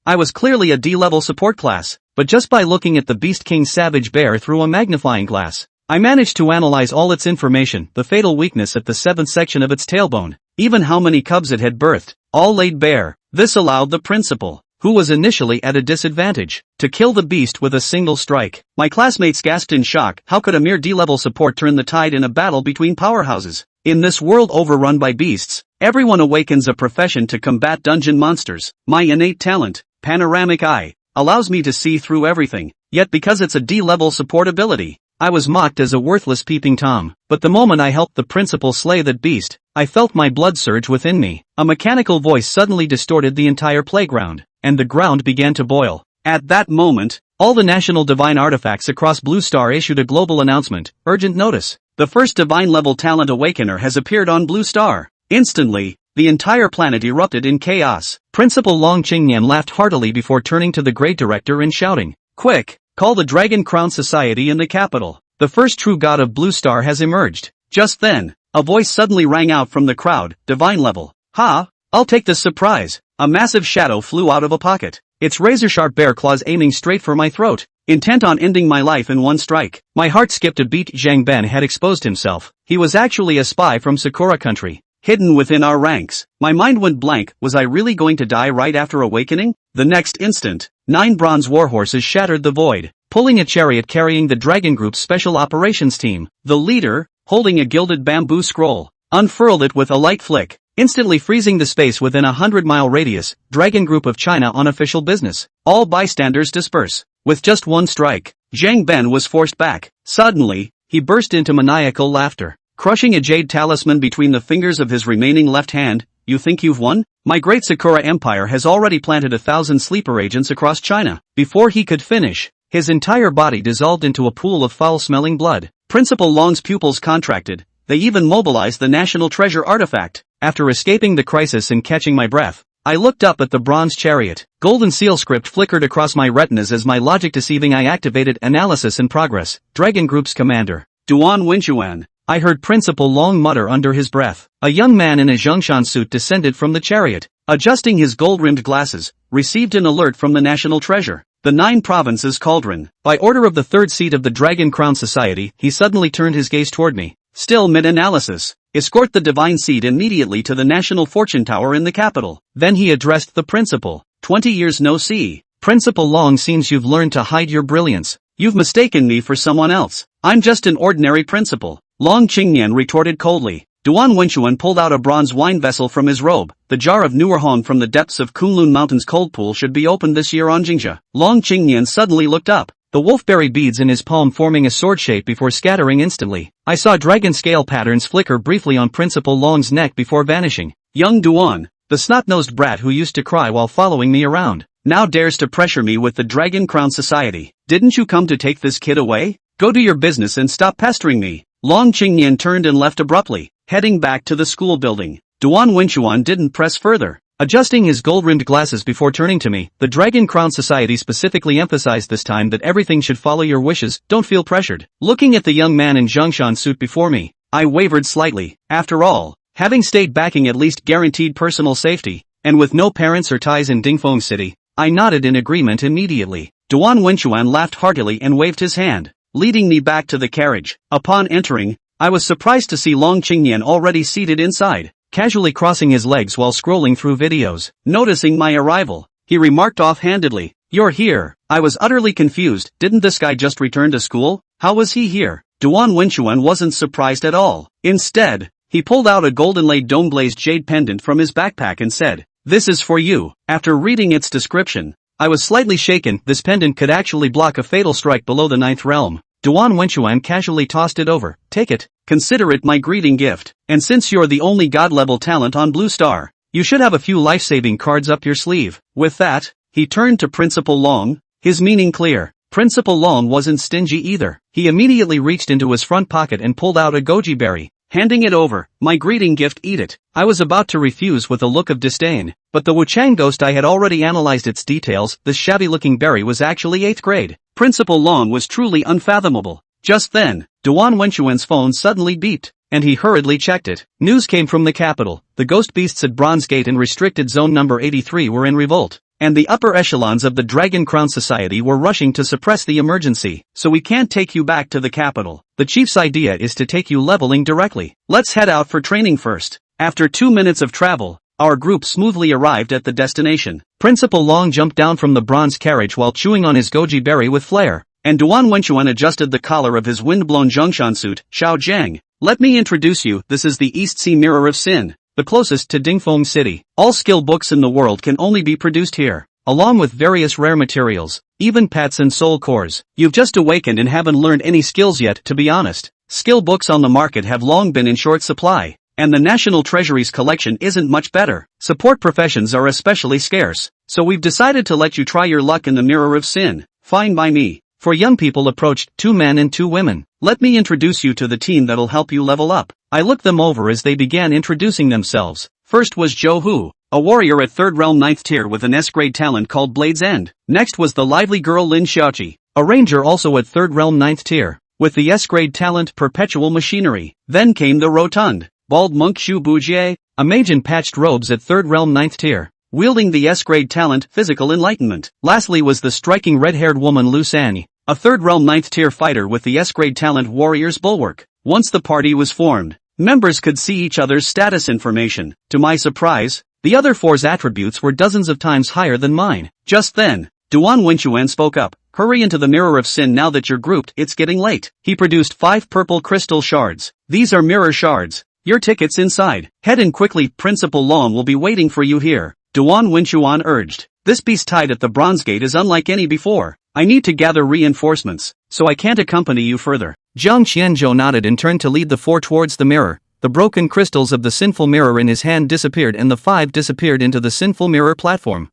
I was clearly a D-level support class, but just by looking at the Beast King's savage bear through a magnifying glass, I managed to analyze all its information, the fatal weakness at the 7th section of its tailbone, even how many cubs it had birthed, all laid bare. This allowed the principal, who was initially at a disadvantage, to kill the beast with a single strike. My classmates gasped in shock. How could a mere D-level support turn the tide in a battle between powerhouses? In this world overrun by beasts, everyone awakens a profession to combat dungeon monsters. My innate talent, panoramic eye, allows me to see through everything, yet because it's a D-level support ability, I was mocked as a worthless peeping Tom. But the moment I helped the principal slay that beast, I felt my blood surge within me. A mechanical voice suddenly distorted the entire playground, and the ground began to boil. At that moment, all the national divine artifacts across Blue Star issued a global announcement. Urgent notice. The first divine-level talent awakener has appeared on Blue Star. Instantly, the entire planet erupted in chaos. Principal Long Qingnian laughed heartily before turning to the grade director and shouting, "Quick! Call the Dragon Crown Society in the capital. The first true god of Blue Star has emerged." Just then, a voice suddenly rang out from the crowd, "Divine level." "Ha! I'll take this surprise." A massive shadow flew out of a pocket, its razor-sharp bear claws aiming straight for my throat, intent on ending my life in one strike. My heart skipped a beat. Zhang Ben had exposed himself. He was actually a spy from Sakura country, hidden within our ranks. My mind went blank. Was I really going to die right after awakening? The next instant, 9 bronze warhorses shattered the void, pulling a chariot carrying the Dragon Group's special operations team. The leader, holding a gilded bamboo scroll, unfurled it with a light flick, instantly freezing the space within a 100-mile radius. Dragon Group of China on official business. All bystanders disperse. With just one strike, Zhang Ben was forced back. Suddenly, he burst into maniacal laughter, crushing a jade talisman between the fingers of his remaining left hand. "You think you've won? My great Sakura Empire has already planted 1,000 sleeper agents across China." Before he could finish, his entire body dissolved into a pool of foul-smelling blood. Principal Long's pupils contracted. They even mobilized the National Treasure artifact. After escaping the crisis and catching my breath, I looked up at the bronze chariot. Golden seal script flickered across my retinas as my logic deceiving eye activated analysis in progress. Dragon Group's commander, Duan Wenchuan. I heard Principal Long mutter under his breath. A young man in a Zhongshan suit descended from the chariot, adjusting his gold-rimmed glasses, received an alert from the National Treasure, the 9 provinces cauldron. By order of the 3rd seat of the Dragon Crown Society, he suddenly turned his gaze toward me. Still mid-analysis. Escort the divine seed immediately to the National Fortune Tower in the capital. Then he addressed the principal. 20 years no see. Principal Long, seems you've learned to hide your brilliance. You've mistaken me for someone else. I'm just an ordinary principal. Long Qingnian retorted coldly. Duan Wenchuan pulled out a bronze wine vessel from his robe. The jar of Nuerhong from the depths of Kunlun Mountain's cold pool should be opened this year on Jingzha. Long Qingnian suddenly looked up, the wolfberry beads in his palm forming a sword shape before scattering instantly. I saw dragon scale patterns flicker briefly on Principal Long's neck before vanishing. Young Duan, the snot-nosed brat who used to cry while following me around, now dares to pressure me with the Dragon Crown Society. Didn't you come to take this kid away? Go do your business and stop pestering me. Long Qingnian turned and left abruptly, heading back to the school building. Duan Wenchuan didn't press further, adjusting his gold-rimmed glasses before turning to me. The Dragon Crown Society specifically emphasized this time that everything should follow your wishes, don't feel pressured. Looking at the young man in Zhongshan suit before me, I wavered slightly. After all, having state backing at least guaranteed personal safety, and with no parents or ties in Dingfeng City, I nodded in agreement immediately. Duan Wenchuan laughed heartily and waved his hand, leading me back to the carriage. Upon entering, I was surprised to see Long Qingnian already seated inside, casually crossing his legs while scrolling through videos. Noticing my arrival, he remarked offhandedly, "You're here." I was utterly confused. Didn't this guy just return to school? How was he here? Duan Wenchuan wasn't surprised at all. Instead, he pulled out a golden-laid dome-blazed jade pendant from his backpack and said, "This is for you." After reading its description, I was slightly shaken. This pendant could actually block a fatal strike below the 9th realm. Duan Wenchuan casually tossed it over. "Take it. Consider it my greeting gift. And since you're the only god-level talent on Blue Star, you should have a few life-saving cards up your sleeve." With that, he turned to Principal Long, his meaning clear. Principal Long wasn't stingy either. He immediately reached into his front pocket and pulled out a goji berry, handing it over. "My greeting gift, eat it." I was about to refuse with a look of disdain, but the Wuchang ghost I had already analyzed its details. This shabby-looking berry was actually 8th grade. Principal Long was truly unfathomable. Just then, Duan Wenchuan's phone suddenly beeped, and he hurriedly checked it. News came from the capital. The ghost beasts at Bronze Gate and Restricted Zone number 83 were in revolt. and the upper echelons of the Dragon Crown Society were rushing to suppress the emergency. So we can't take you back to the capital. The chief's idea is to take you leveling directly. Let's head out for training first. After 2 minutes of travel, our group smoothly arrived at the destination. Principal Long jumped down from the bronze carriage while chewing on his goji berry with flair, and Duan Wenchuan adjusted the collar of his wind-blown Zhongshan suit. Xiao Jiang, let me introduce you. This is the East Sea Mirror of Sin, the closest to Dingfeng City. All skill books in the world can only be produced here, along with various rare materials, even pets and soul cores. You've just awakened and haven't learned any skills yet. To be honest, skill books on the market have long been in short supply, and the National Treasury's collection isn't much better. Support professions are especially scarce, so we've decided to let you try your luck in the Mirror of Sin. Fine by me. Four young people approached, 2 men and 2 women. Let me introduce you to the team that'll help you level up. I looked them over as they began introducing themselves. First was Zhou Hu, a warrior at 3rd realm 9th tier with an S-grade talent called Blade's End. Next was the lively girl Lin Xiaoqi, a ranger also at 3rd realm 9th tier, with the S-grade talent Perpetual Machinery. Then came the rotund, bald monk Xu Bujie, a mage in patched robes at 3rd realm 9th tier, wielding the S-grade talent Physical Enlightenment. Lastly was the striking red-haired woman Lu San, a 3rd realm 9th tier fighter with the S-grade talent Warrior's Bulwark. Once the party was formed, members could see each other's status information. To my surprise, the other 4's attributes were dozens of times higher than mine. Just then, Duan Wenchuan spoke up. Hurry into the Mirror of Sin now that you're grouped, it's getting late. He produced 5 purple crystal shards. These are mirror shards. Your ticket's inside. Head in quickly, Principal Long will be waiting for you here, Duan Wenchuan urged. This beast tied at the bronze gate is unlike any before. I need to gather reinforcements, so I can't accompany you further. Zhang Qianzhou nodded and turned to lead the 4 towards the mirror. The broken crystals of the sinful mirror in his hand disappeared and the 5 disappeared into the sinful mirror platform.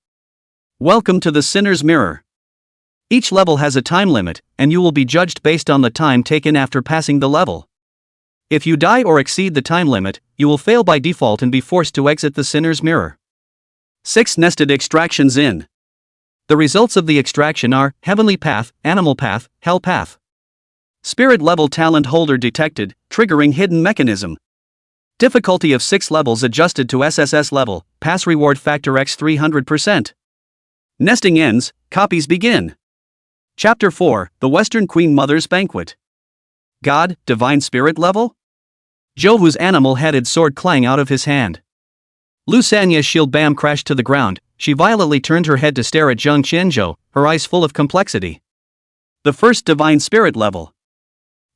Welcome to the Sinner's Mirror. Each level has a time limit, and you will be judged based on the time taken after passing the level. If you die or exceed the time limit, you will fail by default and be forced to exit the Sinner's Mirror. 6 nested extractions in. The results of the extraction are Heavenly Path, Animal Path, Hell Path. Spirit level talent holder detected, triggering hidden mechanism. Difficulty of 6 levels adjusted to SSS level, pass reward factor X 300%. Nesting ends, copies begin. Chapter 4, The Western Queen Mother's Banquet. God, Divine Spirit level? Zhou Hu's animal-headed sword clang out of his hand. Lu Sanya's shield bam crashed to the ground. She violently turned her head to stare at Zhang Qianzhou, her eyes full of complexity. The first Divine Spirit level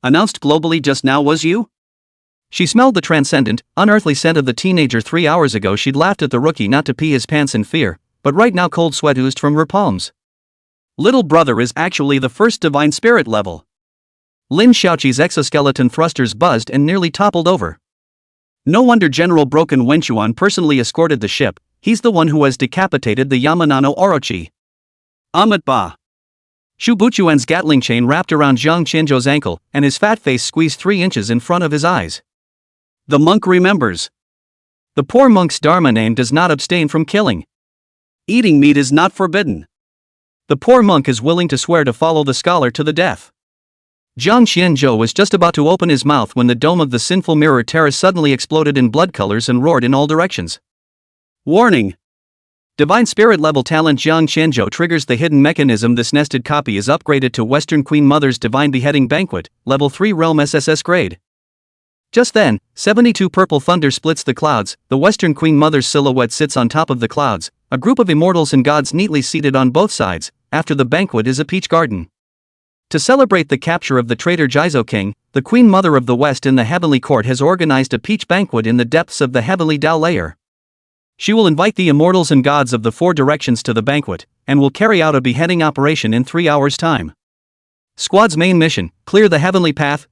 announced globally just now was you? She smelled the transcendent, unearthly scent of the teenager 3 hours ago. She'd laughed at the rookie not to pee his pants in fear, but right now cold sweat oozed from her palms. Little brother is actually the first Divine Spirit level. Lin Xiaoqi's exoskeleton thrusters buzzed and nearly toppled over. No wonder General Broken Wenchuan personally escorted the ship. He's the one who has decapitated the Yamanano Orochi. Amit Ba. Shu Buchuan's Gatling chain wrapped around Zhang Qianzhou's ankle, and his fat face squeezed 3 inches in front of his eyes. The monk remembers. The poor monk's dharma name does not abstain from killing. Eating meat is not forbidden. The poor monk is willing to swear to follow the scholar to the death. Zhang Qianzhou was just about to open his mouth when the dome of the sinful mirror terrace suddenly exploded in blood colors and roared in all directions. Warning! Divine Spirit level talent Zhang Qianzhou triggers the hidden mechanism. This nested copy is upgraded to Western Queen Mother's Divine Beheading Banquet, level 3 realm SSS grade. Just then, 72 purple thunder splits the clouds. The Western Queen Mother's silhouette sits on top of the clouds, a group of immortals and gods neatly seated on both sides. After the banquet is a peach garden. To celebrate the capture of the traitor Jizo King, the Queen Mother of the West in the Heavenly Court has organized a peach banquet in the depths of the Heavenly Tao layer. She will invite the immortals and gods of the 4 directions to the banquet, and will carry out a beheading operation in 3 hours' time. Squad's main mission: clear the Heavenly Path,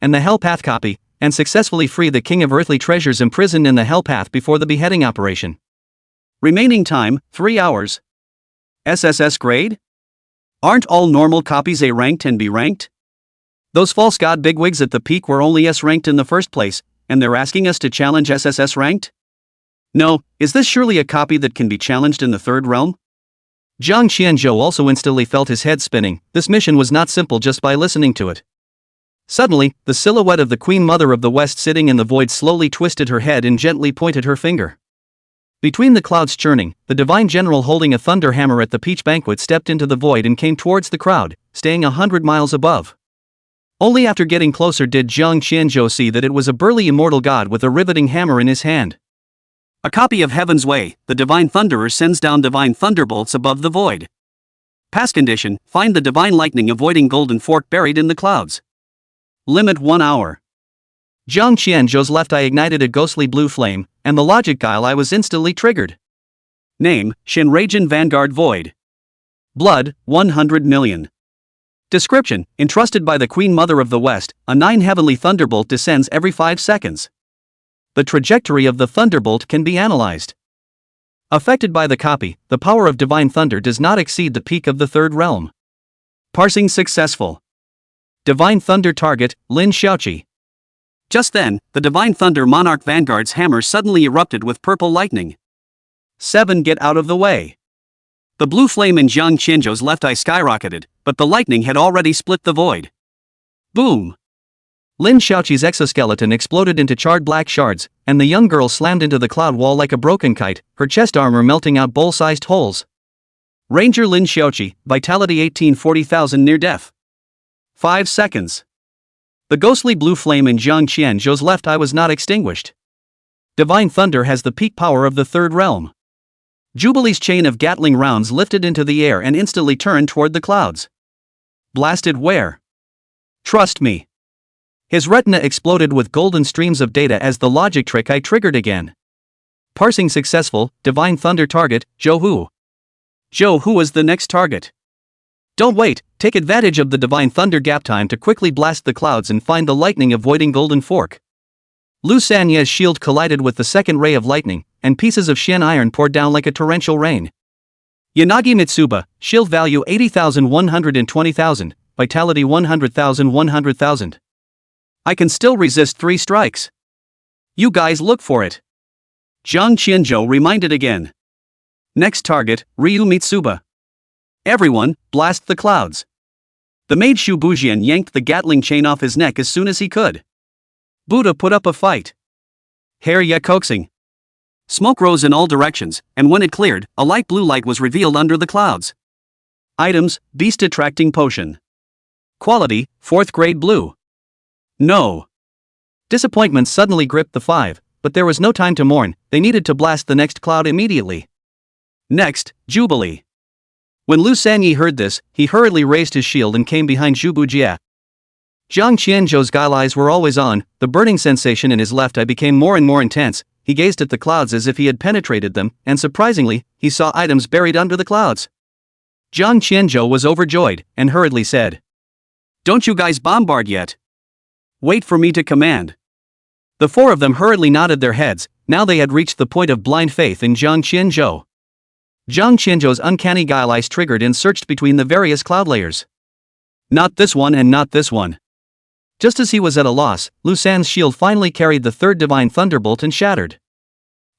and the Hell Path copy, and successfully free the King of Earthly Treasures imprisoned in the Hell Path before the beheading operation. Remaining time, 3 hours. SSS grade? Aren't all normal copies A ranked and B ranked? Those false god bigwigs at the peak were only S ranked in the first place, and they're asking us to challenge SSS ranked? No, is this surely a copy that can be challenged in the 3rd realm? Zhang Qianzhou also instantly felt his head spinning. This mission was not simple just by listening to it. Suddenly, the silhouette of the Queen Mother of the West sitting in the void slowly twisted her head and gently pointed her finger. Between the clouds churning, the divine general holding a thunder hammer at the peach banquet stepped into the void and came towards the crowd, staying 100 miles above. Only after getting closer did Jiang Qianzhou see that it was a burly immortal god with a riveting hammer in his hand. A copy of Heaven's Way, the divine thunderer sends down divine thunderbolts above the void. Pass condition, find the divine lightning avoiding golden fork buried in the clouds. Limit 1 hour. Jiang Qianzhou's left eye ignited a ghostly blue flame, and the logic guile eye was instantly triggered. Name, Shinraijin Vanguard Void. Blood, 100 million. Description, entrusted by the Queen Mother of the West, a 9 heavenly thunderbolt descends every 5 seconds. The trajectory of the thunderbolt can be analyzed. Affected by the copy, the power of divine thunder does not exceed the peak of the third realm. Parsing successful. Divine thunder target, Lin Xiaoqi. Just then, the divine thunder monarch vanguard's hammer suddenly erupted with purple lightning. 7 Get out of the way. The blue flame in Jiang Qianzhou's left eye skyrocketed, but the lightning had already split the void. Boom! Lin Xiaoqi's exoskeleton exploded into charred black shards, and the young girl slammed into the cloud wall like a broken kite, her chest armor melting out bowl-sized holes. Ranger Lin Xiaoqi, vitality 1840,000 near death. 5 seconds. The ghostly blue flame in Jiang Qianzhou's left eye was not extinguished. Divine thunder has the peak power of the third realm. Jubilee's chain of Gatling rounds lifted into the air and instantly turned toward the clouds. Blasted where? Trust me. His retina exploded with golden streams of data as the logic trick I triggered again. Parsing successful, divine thunder target, Zhou Hu. Zhou Hu is the next target. Don't wait, take advantage of the divine thunder gap time to quickly blast the clouds and find the lightning avoiding golden fork. Lu Sanye's shield collided with the second ray of lightning, and pieces of Shen iron poured down like a torrential rain. Yanagi Mitsuba, shield value 80,000 120,000, vitality 100,000 100,000. I can still resist 3 strikes. You guys look for it. Jiang Qianzhou reminded again. Next target, Ryu Mitsuba. Everyone, blast the clouds. The maid Shu Bujian yanked the Gatling chain off his neck as soon as he could. Buddha put up a fight. Hair ya coaxing. Smoke rose in all directions, and when it cleared, a light blue light was revealed under the clouds. Items, beast attracting potion. Quality, 4th grade blue. No. Disappointment suddenly gripped the 5, but there was no time to mourn, they needed to blast the next cloud immediately. Next, Jubilee. When Lu Sanyi heard this, he hurriedly raised his shield and came behind Zhu Bujia. Jiang Qianzhou's guile eyes were always on, the burning sensation in his left eye became more and more intense, he gazed at the clouds as if he had penetrated them, and surprisingly, he saw items buried under the clouds. Jiang Qianzhou was overjoyed, and hurriedly said. Don't you guys bombard yet? Wait for me to command. The 4 of them hurriedly nodded their heads, now they had reached the point of blind faith in Jiang Qianzhou. Jiang Qianzhou's uncanny guile eyes triggered and searched between the various cloud layers. Not this one and not this one. Just as he was at a loss, Lu San's shield finally carried the 3rd divine thunderbolt and shattered.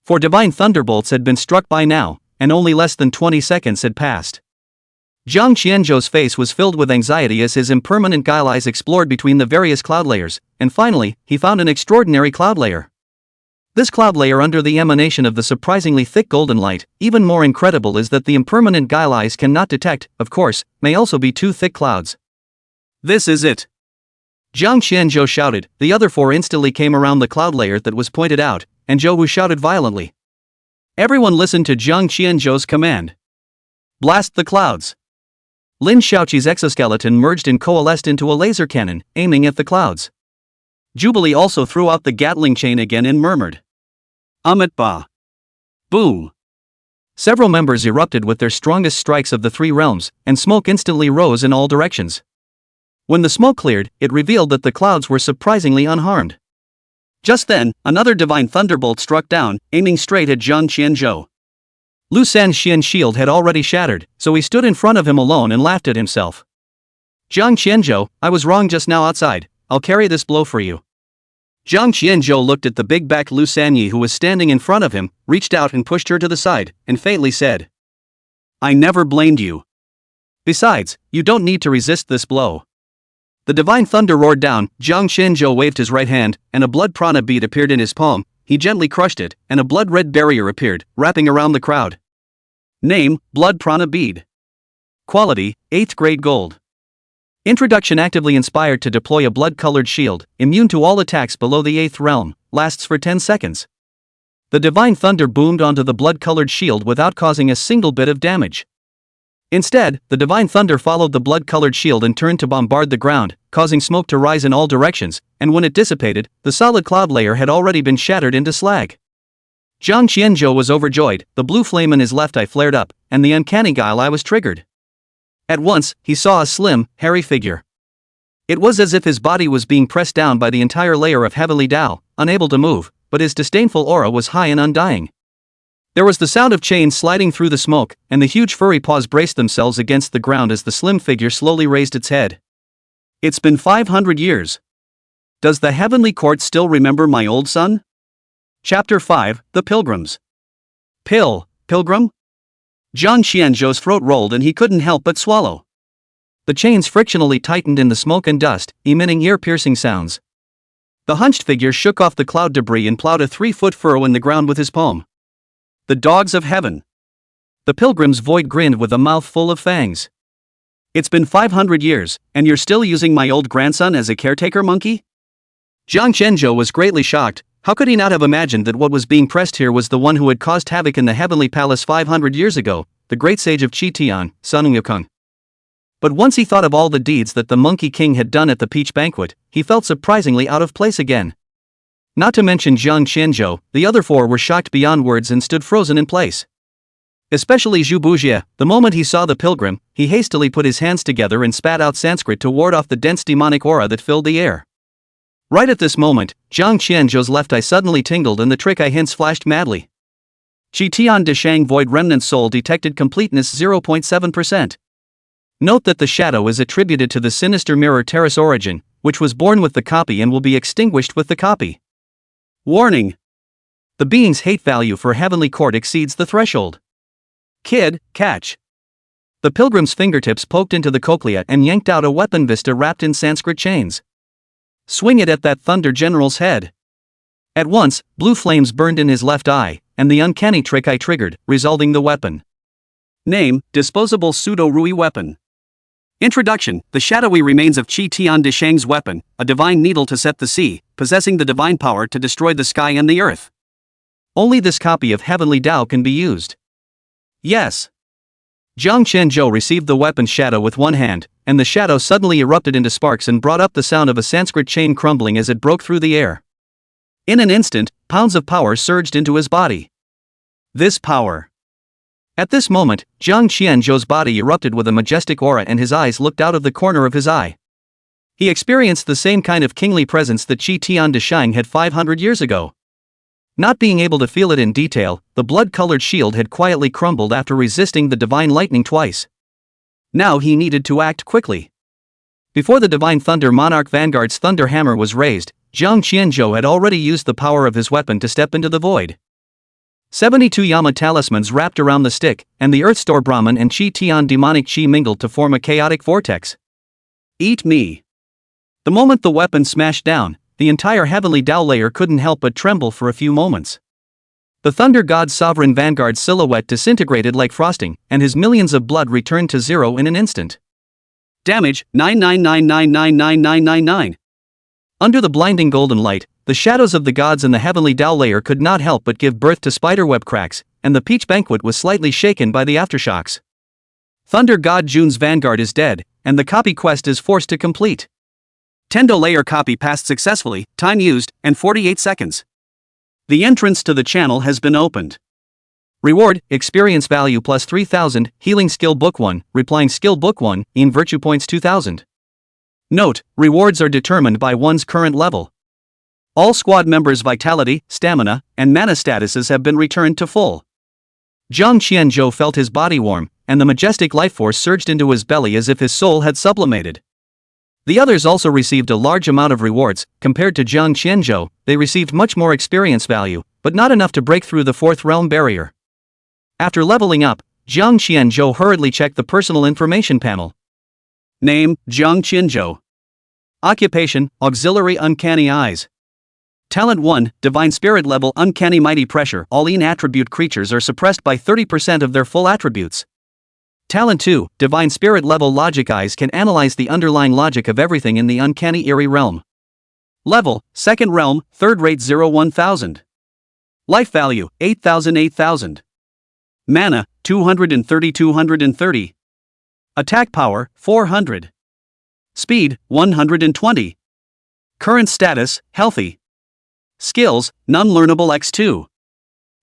4 divine thunderbolts had been struck by now, and only less than 20 seconds had passed. Jiang Qianzhou's face was filled with anxiety as his impermanent guile eyes explored between the various cloud layers, and finally, he found an extraordinary cloud layer. This cloud layer under the emanation of the surprisingly thick golden light, even more incredible is that the impermanent guile eyes cannot detect, of course, may also be 2 thick clouds. This is it. Jiang Qianzhou shouted, the other 4 instantly came around the cloud layer that was pointed out, and Zhou Hu shouted violently. Everyone listened to Jiang Qianzhou's command. Blast the clouds. Lin Xiaoqi's exoskeleton merged and coalesced into a laser cannon, aiming at the clouds. Jubilee also threw out the Gatling chain again and murmured. Amit Ba. Boom. Several members erupted with their strongest strikes of the 3 realms, and smoke instantly rose in all directions. When the smoke cleared, it revealed that the clouds were surprisingly unharmed. Just then, another divine thunderbolt struck down, aiming straight at Jiang Qianzhou. Lu San's Xian shield had already shattered, so he stood in front of him alone and laughed at himself. Jiang Qianzhou, I was wrong just now outside, I'll carry this blow for you. Jiang Qianzhou looked at the big-backed Lu Sanyi who was standing in front of him, reached out and pushed her to the side, and faintly said. I never blamed you. Besides, you don't need to resist this blow. The divine thunder roared down, Jiang Qianzhou waved his right hand, and a blood prana bead appeared in his palm, he gently crushed it, and a blood-red barrier appeared, wrapping around the crowd. Name, Blood Prana Bead. Quality, 8th grade gold. Introduction: actively inspired to deploy a blood-colored shield, immune to all attacks below the 8th realm, lasts for 10 seconds. The divine thunder boomed onto the blood-colored shield without causing a single bit of damage. Instead, the divine thunder followed the blood-colored shield and turned to bombard the ground, causing smoke to rise in all directions, and when it dissipated, the solid cloud layer had already been shattered into slag. Jiang Qianzhou was overjoyed, the blue flame in his left eye flared up, and the uncanny guile eye was triggered. At once, he saw a slim, hairy figure. It was as if his body was being pressed down by the entire layer of heavenly Tao, unable to move, but his disdainful aura was high and undying. There was the sound of chains sliding through the smoke, and the huge furry paws braced themselves against the ground as the slim figure slowly raised its head. It's been 500 years. Does the heavenly court still remember my old son? Chapter 5, The Pilgrims. Pilgrim? Jiang Qianzhou's throat rolled and he couldn't help but swallow. The chains frictionally tightened in the smoke and dust, emitting ear-piercing sounds. The hunched figure shook off the cloud debris and plowed a 3-foot furrow in the ground with his palm. The dogs of heaven. The pilgrim's void grinned with a mouth full of fangs. It's been 500 years, and you're still using my old grandson as a caretaker monkey? Jiang Qianzhou was greatly shocked. How could he not have imagined that what was being pressed here was the one who had caused havoc in the heavenly palace 500 years ago, the great sage of Qitian, Sun Wukong. But once he thought of all the deeds that the Monkey King had done at the peach banquet, he felt surprisingly out of place again. Not to mention Jiang Qianzhou, the other four were shocked beyond words and stood frozen in place. Especially Zhu Bujie. The moment he saw the pilgrim, he hastily put his hands together and spat out Sanskrit to ward off the dense demonic aura that filled the air. Right at this moment, Jiang Qianzhou's left eye suddenly tingled and the trick eye hints flashed madly. Qitian Deshang Void Remnant Soul detected completeness 0.7%. Note that the shadow is attributed to the sinister mirror Terrace origin, which was born with the copy and will be extinguished with the copy. Warning! The being's hate value for heavenly court exceeds the threshold. Kid, catch! The pilgrim's fingertips poked into the cochlea and yanked out a weapon vista wrapped in Sanskrit chains. Swing it at that thunder general's head. At once, blue flames burned in his left eye, and the uncanny trick eye triggered, resolving the weapon. Name, disposable pseudo-Rui weapon. Introduction: the shadowy remains of Qitian Deshang's weapon, a divine needle to set the sea, possessing the divine power to destroy the sky and the earth. Only this copy of Heavenly Tao can be used. Yes. Jiang Qianzhou received the weapon's shadow with one hand, and the shadow suddenly erupted into sparks and brought up the sound of a Sanskrit chain crumbling as it broke through the air. In an instant, pounds of power surged into his body. This power. At this moment, Jiang Qianzhou's body erupted with a majestic aura and his eyes looked out of the corner of his eye. He experienced the same kind of kingly presence that Qitian Deshang had 500 years ago. Not being able to feel it in detail, the blood-colored shield had quietly crumbled after resisting the divine lightning twice. Now he needed to act quickly. Before the divine thunder monarch Vanguard's thunder hammer was raised, Jiang Qianzhou had already used the power of his weapon to step into the void. 72 Yama talismans wrapped around the stick, and the Earthstore Brahman and Qitian demonic chi mingled to form a chaotic vortex. Eat me. The moment the weapon smashed down, the entire heavenly Tao layer couldn't help but tremble for a few moments. The Thunder God's sovereign Vanguard silhouette disintegrated like frosting, and his millions of blood returned to zero in an instant. Damage, 999999999. Under the blinding golden light, the shadows of the gods in the heavenly Tao layer could not help but give birth to spiderweb cracks, and the peach banquet was slightly shaken by the aftershocks. Thunder God Jun's Vanguard is dead, and the copy quest is forced to complete. Tendo layer copy passed successfully, time used, and 48 seconds. The entrance to the channel has been opened. Reward, experience value plus 3000, healing skill book 1, replying skill book 1, in virtue points 2000. Note, rewards are determined by one's current level. All squad members' vitality, stamina, and mana statuses have been returned to full. Jiang Qianzhou felt his body warm, and the majestic life force surged into his belly as if his soul had sublimated. The others also received a large amount of rewards. Compared to Jiang Qianzhou, they received much more experience value, but not enough to break through the fourth realm barrier. After leveling up, Jiang Qianzhou hurriedly checked the personal information panel. Name, Jiang Qianzhou. Occupation, Auxiliary Uncanny Eyes. Talent 1, Divine Spirit level Uncanny Mighty Pressure. All in-attribute creatures are suppressed by 30% of their full attributes. Talent 2, Divine Spirit level Logic Eyes can analyze the underlying logic of everything in the Uncanny Eerie realm. Level, 2nd realm, 3rd rate 0-1000. Life value, 8000. Mana, 230. Attack power, 400. Speed, 120. Current status, healthy. Skills, non-learnable X2.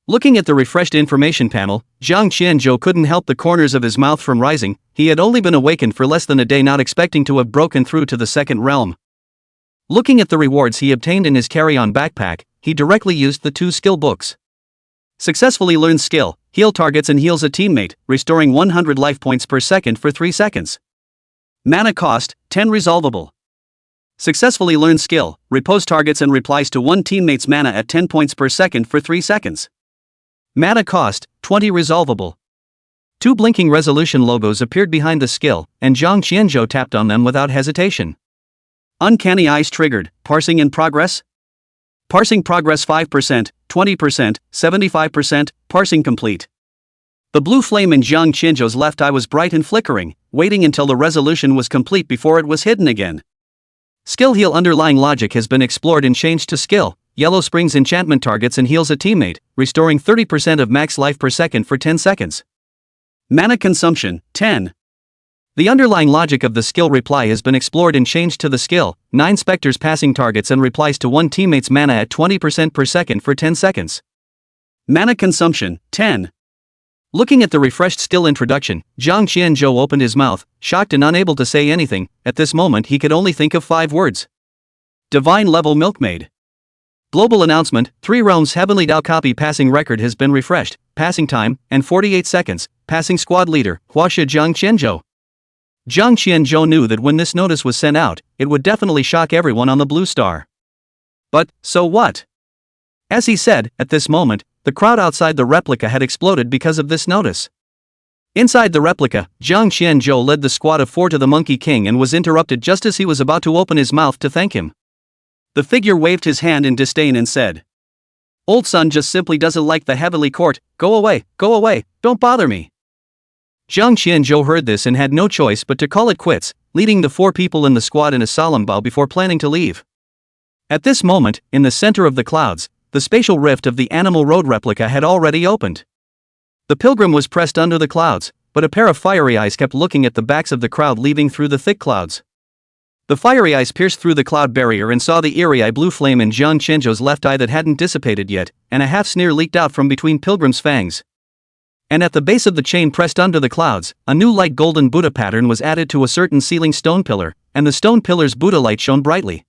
Looking at the refreshed information panel, Jiang Qianzhou couldn't help the corners of his mouth from rising. He had only been awakened for less than a day, not expecting to have broken through to the 2nd realm. Looking at the rewards he obtained in his carry-on backpack, he directly used the 2 skill books. Successfully learned skill, heal targets and heals a teammate, restoring 100 life points per second for 3 seconds. Mana cost, 10 resolvable. Successfully learned skill, repose targets and replies to one teammate's mana at 10 points per second for 3 seconds. Mana cost, 20 resolvable. 2 blinking resolution logos appeared behind the skill, and Jiang Qianzhou tapped on them without hesitation. Uncanny Eyes triggered, parsing in progress? Parsing progress 5%, 20%, 75%, parsing complete. The blue flame in Jiang Qianzhou's left eye was bright and flickering, waiting until the resolution was complete before it was hidden again. Skill Heal Underlying Logic has been explored and changed to skill. Yellow Springs enchantment targets and heals a teammate, restoring 30% of max life per second for 10 seconds. Mana consumption, 10. The underlying logic of the skill reply has been explored and changed to the skill. 9 specters passing targets and replies to one teammate's mana at 20% per second for 10 seconds. Mana consumption, 10. Looking at the refreshed skill introduction, Jiang Qianzhou opened his mouth, shocked and unable to say anything. At this moment he could only think of 5 words. Divine level Milkmaid. Global announcement, 3 realms Heavenly Dao copy passing record has been refreshed, passing time, and 48 seconds, passing squad leader, Huaxia Jiang Qianzhou. Jiang Qianzhou knew that when this notice was sent out, it would definitely shock everyone on the Blue Star. But, so what? As he said, at this moment, the crowd outside the replica had exploded because of this notice. Inside the replica, Jiang Qianzhou led the squad of 4 to the Monkey King and was interrupted just as he was about to open his mouth to thank him. The figure waved his hand in disdain and said, "Old son just simply doesn't like the heavenly court, go away, don't bother me." Jiang Qianzhou heard this and had no choice but to call it quits, leading the 4 people in the squad in a solemn bow before planning to leave. At this moment, in the center of the clouds, the spatial rift of the Animal Road replica had already opened. The pilgrim was pressed under the clouds, but a pair of fiery eyes kept looking at the backs of the crowd leaving through the thick clouds. The fiery eyes pierced through the cloud barrier and saw the eerie eye blue flame in Jiang Qianzhou's left eye that hadn't dissipated yet, and a half sneer leaked out from between Pilgrim's fangs. And at the base of the chain pressed under the clouds, a new light golden Buddha pattern was added to a certain ceiling stone pillar, and the stone pillar's Buddha light shone brightly.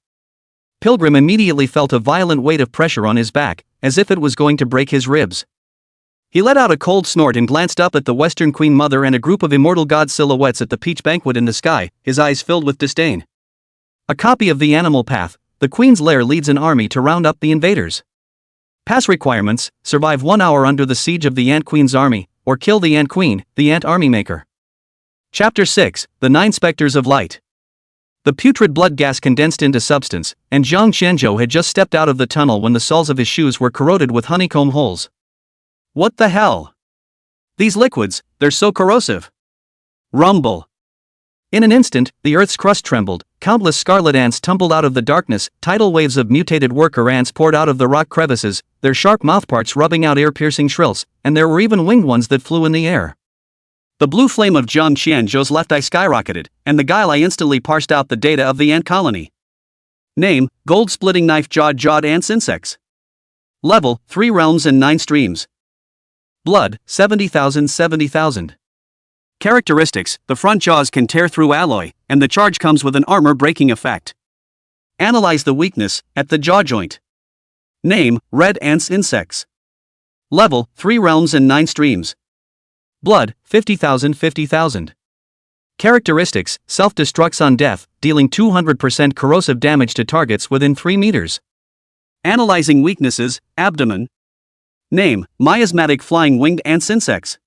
Pilgrim immediately felt a violent weight of pressure on his back, as if it was going to break his ribs. He let out a cold snort and glanced up at the Western Queen Mother and a group of immortal god silhouettes at the peach banquet in the sky, his eyes filled with disdain. A copy of the Animal Path, the Queen's Lair leads an army to round up the invaders. Pass requirements: survive 1 hour under the siege of the Ant Queen's army, or kill the Ant Queen, the Ant Army Maker. Chapter 6, The 9 Spectres of Light. The putrid blood gas condensed into substance, and Jiang Qianzhou had just stepped out of the tunnel when the soles of his shoes were corroded with honeycomb holes. What the hell? These liquids, they're so corrosive. Rumble. In an instant, the earth's crust trembled, countless scarlet ants tumbled out of the darkness, tidal waves of mutated worker ants poured out of the rock crevices, their sharp mouthparts rubbing out ear-piercing shrills, and there were even winged ones that flew in the air. The blue flame of Jiang Qianzhou's left eye skyrocketed, and the guile eye instantly parsed out the data of the ant colony. Name: Gold-splitting knife-jawed ants insects. Level: 3 realms and 9 streams. Blood: 70,000. Characteristics: the front jaws can tear through alloy, and the charge comes with an armor-breaking effect. Analyze the weakness at the jaw joint. Name: Red ants insects. Level: 3 realms and 9 streams. Blood: 50,000. Characteristics: self-destructs on death, dealing 200% corrosive damage to targets within 3 meters. Analyzing weaknesses: abdomen. Name: miasmatic flying winged ants insects.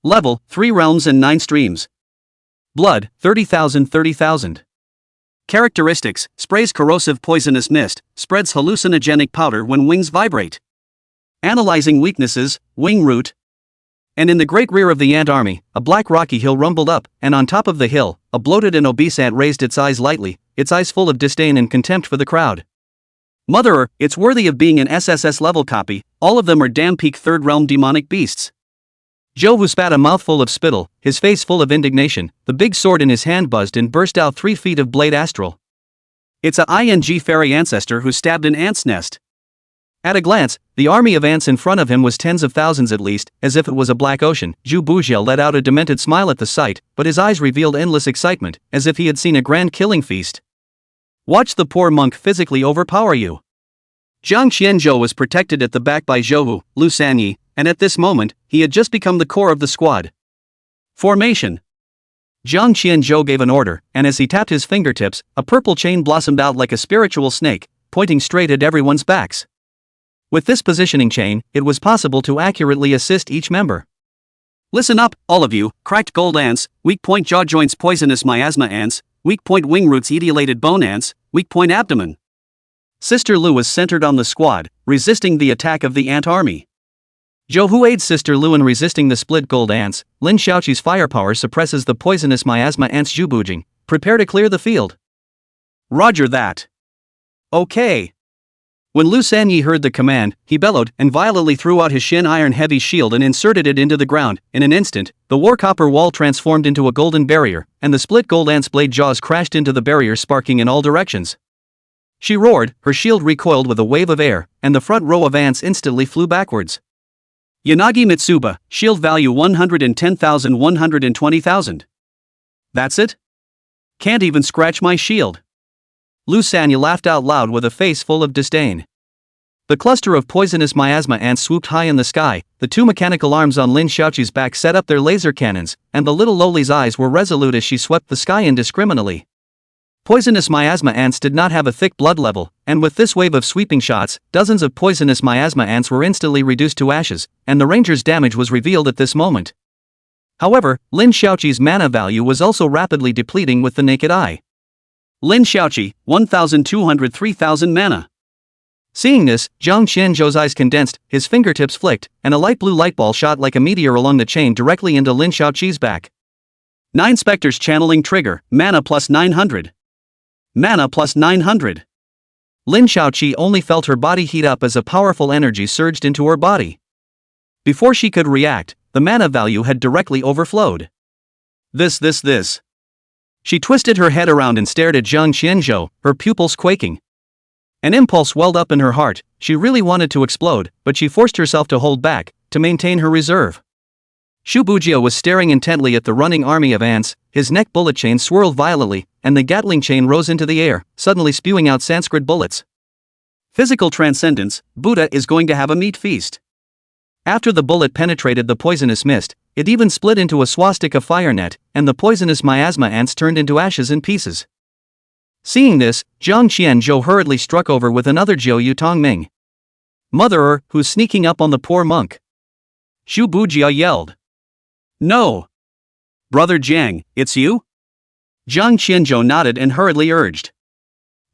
Level: 3 realms and 9 streams. Blood: 30,000. Characteristics: sprays corrosive poisonous mist, spreads hallucinogenic powder when wings vibrate. Analyzing weaknesses: wing root. And in the great rear of the ant army, a black rocky hill rumbled up, and on top of the hill, a bloated and obese ant raised its eyes lightly, its eyes full of disdain and contempt for the crowd. Motherer, it's worthy of being an SSS level copy, all of them are damn peak third realm demonic beasts. Joe, who spat a mouthful of spittle, his face full of indignation, the big sword in his hand buzzed and burst out 3 feet of blade astral. It's a ING fairy ancestor who stabbed an ant's nest. At a glance, the army of ants in front of him was tens of thousands at least, as if it was a black ocean. Zhu Bujiao let out a demented smile at the sight, but his eyes revealed endless excitement, as if he had seen a grand killing feast. Watch the poor monk physically overpower you. Zhang Qianzhou was protected at the back by Zhouhu, Lu Sanyi, and at this moment, he had just become the core of the squad. Formation. Zhang Qianzhou gave an order, and as he tapped his fingertips, a purple chain blossomed out like a spiritual snake, pointing straight at everyone's backs. With this positioning chain, it was possible to accurately assist each member. Listen up, all of you: cracked gold ants, weak point jaw joints poisonous miasma ants, weak point wing roots etiolated bone ants, weak point abdomen. Sister Lu was centered on the squad, resisting the attack of the ant army. Zhou Hu aids Sister Lu in resisting the split gold ants. Lin Xiaoqi's firepower suppresses the poisonous miasma ants. Zhu Bujing, prepare to clear the field. Roger that. Okay. When Lu Sanyi heard the command, he bellowed and violently threw out his shin iron heavy shield and inserted it into the ground. In an instant, the war copper wall transformed into a golden barrier, and the split gold ant's blade jaws crashed into the barrier, sparking in all directions. She roared, her shield recoiled with a wave of air, and the front row of ants instantly flew backwards. Yanagi Mitsuba, shield value 110,000 120,000. That's it? Can't even scratch my shield. Lu Sanyi laughed out loud with a face full of disdain. The cluster of poisonous miasma ants swooped high in the sky, the 2 mechanical arms on Lin Xiaoqi's back set up their laser cannons, and the little lowly's eyes were resolute as she swept the sky indiscriminately. Poisonous miasma ants did not have a thick blood level, and with this wave of sweeping shots, dozens of poisonous miasma ants were instantly reduced to ashes, and the ranger's damage was revealed at this moment. However, Lin Xiaoqi's mana value was also rapidly depleting with the naked eye. Lin Xiaoqi, 1,200 3,000 mana. Seeing this, Zhang Qianzhou's eyes condensed, his fingertips flicked, and a light blue light ball shot like a meteor along the chain directly into Lin Xiaoqi's back. 9 Spectres channeling trigger, mana plus 900. Mana plus 900. Lin Xiaoqi only felt her body heat up as a powerful energy surged into her body. Before she could react, the mana value had directly overflowed. This. She twisted her head around and stared at Zhang Qianzhou, her pupils quaking. An impulse welled up in her heart. She really wanted to explode, but she forced herself to hold back, to maintain her reserve. Zhu Bujiao was staring intently at the running army of ants, his neck bullet chain swirled violently, and the Gatling chain rose into the air, suddenly spewing out Sanskrit bullets. Physical transcendence, Buddha is going to have a meat feast. After the bullet penetrated the poisonous mist, it even split into a swastika fire net, and the poisonous miasma ants turned into ashes in pieces. Seeing this, Zhang Qianzhou hurriedly struck over with another Jiu Yu Tongming. Motherer, who's sneaking up on the poor monk? Zhu Bujiao yelled. No. Brother Jiang, it's you? Zhang Qianzhou nodded and hurriedly urged.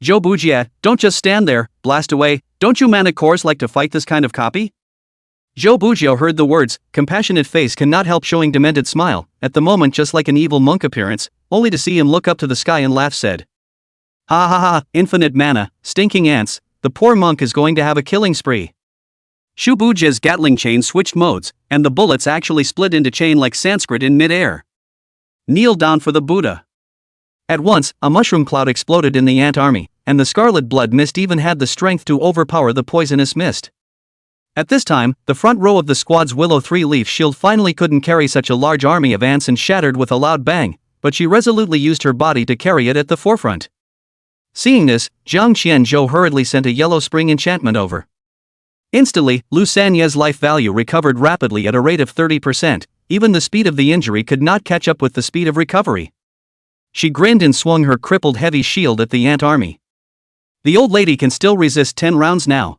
Zhou Bujiao, don't just stand there, blast away, don't you mana cores like to fight this kind of copy? Zhou Bujiao heard the words, compassionate face cannot help showing demented smile, at the moment just like an evil monk appearance, only to see him look up to the sky and laugh said. Ha ha ha, infinite mana, stinking ants, the poor monk is going to have a killing spree. Zhu Bujiao's Gatling chain switched modes, and the bullets actually split into chain like Sanskrit in mid-air. Kneel down for the Buddha. At once, a mushroom cloud exploded in the ant army, and the scarlet blood mist even had the strength to overpower the poisonous mist. At this time, the front row of the squad's Willow 3-leaf shield finally couldn't carry such a large army of ants and shattered with a loud bang, but she resolutely used her body to carry it at the forefront. Seeing this, Zhang Qianzhou hurriedly sent a yellow spring enchantment over. Instantly, Lu Sanye's life value recovered rapidly at a rate of 30%, even the speed of the injury could not catch up with the speed of recovery. She grinned and swung her crippled heavy shield at the ant army. The old lady can still resist 10 rounds now.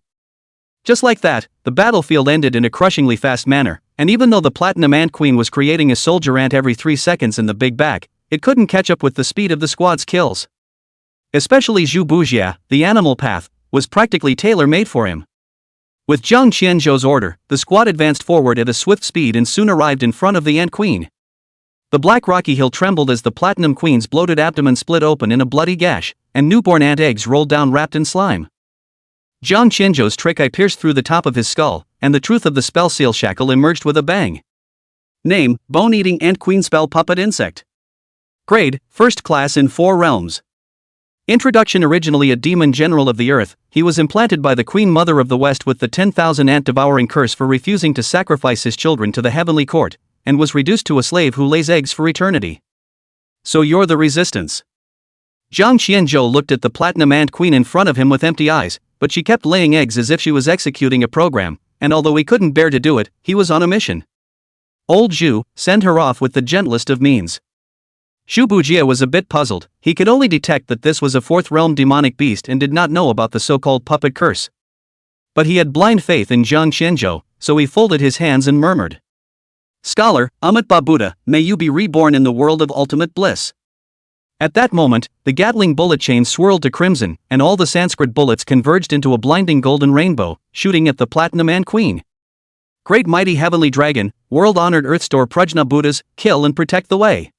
Just like that, the battlefield ended in a crushingly fast manner, and even though the Platinum Ant Queen was creating a soldier ant every 3 seconds in the big back, it couldn't catch up with the speed of the squad's kills. Especially Zhu Bujia, the animal path, was practically tailor-made for him. With Zhang Qianzhou's order, the squad advanced forward at a swift speed and soon arrived in front of the Ant Queen. The black rocky hill trembled as the Platinum Queen's bloated abdomen split open in a bloody gash, and newborn ant eggs rolled down wrapped in slime. Zhang Qianzhou's trick eye pierced through the top of his skull, and the truth of the spell seal shackle emerged with a bang. Name: Bone-Eating Ant Queen Spell Puppet Insect. Grade: First Class in 4 realms. Introduction: originally a demon general of the earth, he was implanted by the Queen Mother of the West with the 10,000 ant-devouring curse for refusing to sacrifice his children to the heavenly court, and was reduced to a slave who lays eggs for eternity. So you're the resistance. Zhang Qianzhou looked at the Platinum Ant Queen in front of him with empty eyes, but she kept laying eggs as if she was executing a program, and although he couldn't bear to do it, he was on a mission. Old Zhu, send her off with the gentlest of means. Zhu Bujia was a bit puzzled. He could only detect that this was a 4th realm demonic beast and did not know about the so-called puppet curse. But he had blind faith in Zhang Qianzhou, so he folded his hands and murmured. Scholar, Amitba Buddha, may you be reborn in the world of ultimate bliss. At that moment, the Gatling bullet chain swirled to crimson, and all the Sanskrit bullets converged into a blinding golden rainbow, shooting at the Platinum Ant Queen. Great mighty heavenly dragon, world-honored Earthstore Prajna Buddhas, kill and protect the way.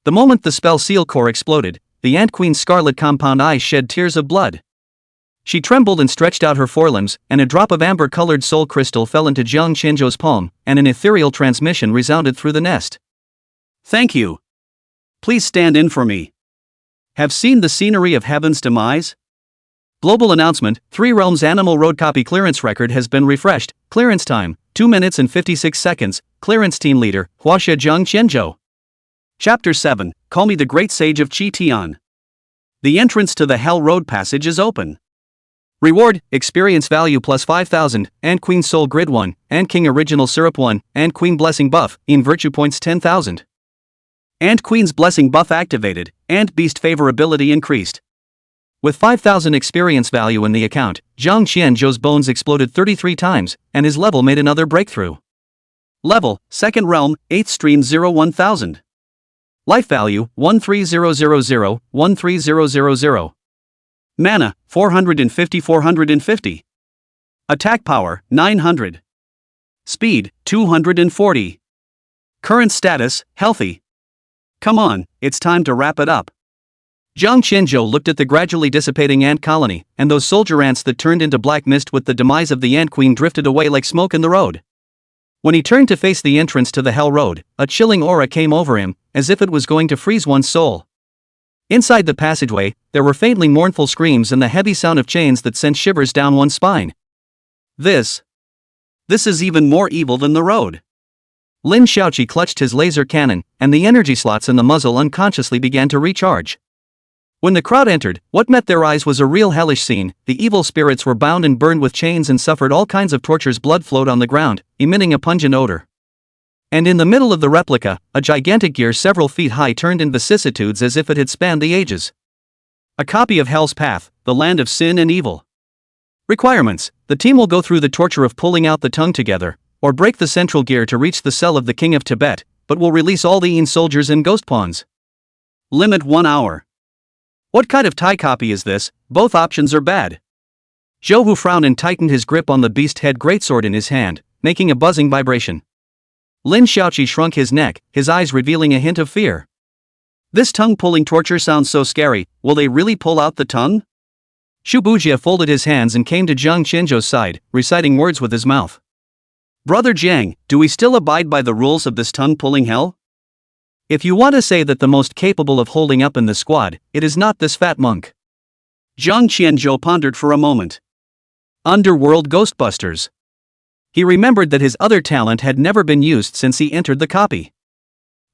The moment the spell seal core exploded, the Ant Queen's scarlet compound eyes shed tears of blood. She trembled and stretched out her forelimbs, and a drop of amber-colored soul crystal fell into Zhang Qianzhou's palm, and an ethereal transmission resounded through the nest. Thank you. Please stand in for me. Have seen the scenery of heaven's demise? Global announcement: 3 Realms Animal Road copy clearance record has been refreshed. Clearance time, 2 minutes and 56 seconds. Clearance team leader, Huaxia Zhang Qianzhou. Chapter 7, Call Me the Great Sage of Qi Tian. The entrance to the Hell Road passage is open. Reward: experience value plus 5,000, Ant Queen Soul Grid 1, Ant King Original Syrup 1, Ant Queen Blessing buff, in virtue points 10,000. Ant Queen's Blessing buff activated, Ant Beast favorability increased. With 5,000 experience value in the account, Zhang Qianzhou's bones exploded 33 times, and his level made another breakthrough. Level: 2nd Realm, 8th Stream 01000. Life value: 13000, 13000. Mana: 450. Attack power: 900. Speed: 240. Current status: healthy. Come on, it's time to wrap it up. Zhang Qianzhou looked at the gradually dissipating ant colony, and those soldier ants that turned into black mist with the demise of the Ant Queen drifted away like smoke in the road. When he turned to face the entrance to the Hell Road, a chilling aura came over him, as if it was going to freeze one's soul. Inside the passageway, there were faintly mournful screams and the heavy sound of chains that sent shivers down one's spine. This is even more evil than the road. Lin Xiaoqi clutched his laser cannon, and the energy slots in the muzzle unconsciously began to recharge. When the crowd entered, what met their eyes was a real hellish scene. The evil spirits were bound and burned with chains and suffered all kinds of tortures. Blood flowed on the ground, emitting a pungent odor. And in the middle of the replica, a gigantic gear several feet high turned in vicissitudes as if it had spanned the ages. A copy of Hell's Path, the land of sin and evil. Requirements: the team will go through the torture of pulling out the tongue together, or break the central gear to reach the cell of the King of Tibet, but will release all the Yin soldiers and ghost pawns. Limit 1 hour. What kind of tie copy is this? Both options are bad. Zhou Hu frowned and tightened his grip on the beast head greatsword in his hand, making a buzzing vibration. Lin Xiaoqi shrunk his neck, his eyes revealing a hint of fear. This tongue-pulling torture sounds so scary. Will they really pull out the tongue? Zhu Bujia folded his hands and came to Zhang Qianzhou's side, reciting words with his mouth. Brother Jiang, do we still abide by the rules of this tongue-pulling hell? If you want to say that the most capable of holding up in the squad, it is not this fat monk. Zhang Qianzhou pondered for a moment. Underworld Ghostbusters. He remembered that his other talent had never been used since he entered the copy.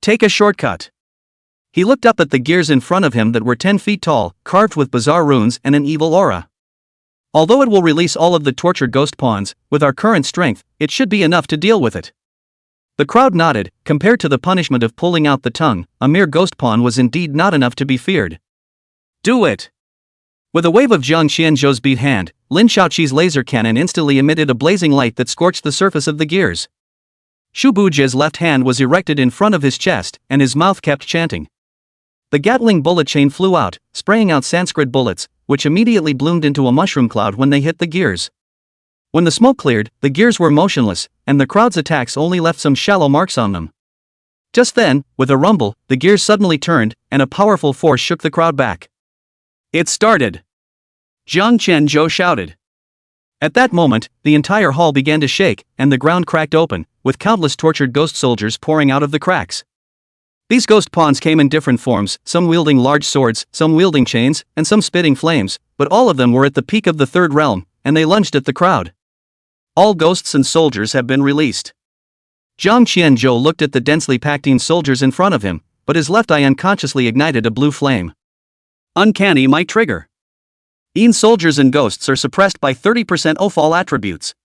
Take a shortcut. He looked up at the gears in front of him that were 10 feet tall, carved with bizarre runes and an evil aura. Although it will release all of the tortured ghost pawns, with our current strength, it should be enough to deal with it. The crowd nodded. Compared to the punishment of pulling out the tongue, a mere ghost pawn was indeed not enough to be feared. Do it! With a wave of Zhang Qianzhou's beat hand, Lin Xiaoqi's laser cannon instantly emitted a blazing light that scorched the surface of the gears. Zhu Bujia's left hand was erected in front of his chest, and his mouth kept chanting. The Gatling bullet chain flew out, spraying out Sanskrit bullets, which immediately bloomed into a mushroom cloud when they hit the gears. When the smoke cleared, the gears were motionless, and the crowd's attacks only left some shallow marks on them. Just then, with a rumble, the gears suddenly turned, and a powerful force shook the crowd back. It started! Jiang Qianzhou shouted. At that moment, the entire hall began to shake, and the ground cracked open, with countless tortured ghost soldiers pouring out of the cracks. These ghost pawns came in different forms, some wielding large swords, some wielding chains, and some spitting flames, but all of them were at the peak of the third realm, and they lunged at the crowd. All ghosts and soldiers have been released. Jiang Qianzhou looked at the densely packed soldiers in front of him, but his left eye unconsciously ignited a blue flame. Uncanny might trigger. Soldiers and ghosts are suppressed by 30% of all attributes.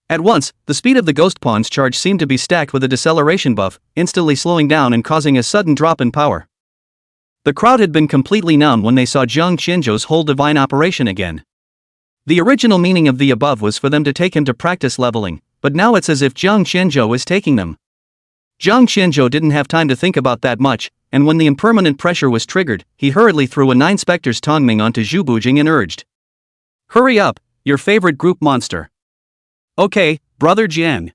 At once, the speed of the ghost pawn's charge seemed to be stacked with a deceleration buff, instantly slowing down and causing a sudden drop in power. The crowd had been completely numb when they saw Jiang Qianzhou's whole divine operation again. The original meaning of the above was for them to take him to practice leveling, but now it's as if Jiang Qianzhou is taking them. Jiang Qianzhou didn't have time to think about that much, and when the impermanent pressure was triggered, he hurriedly threw a 9 Spectre's Tongming onto Zhu Bujing and urged. Hurry up, your favorite group monster. Okay, brother Jiang.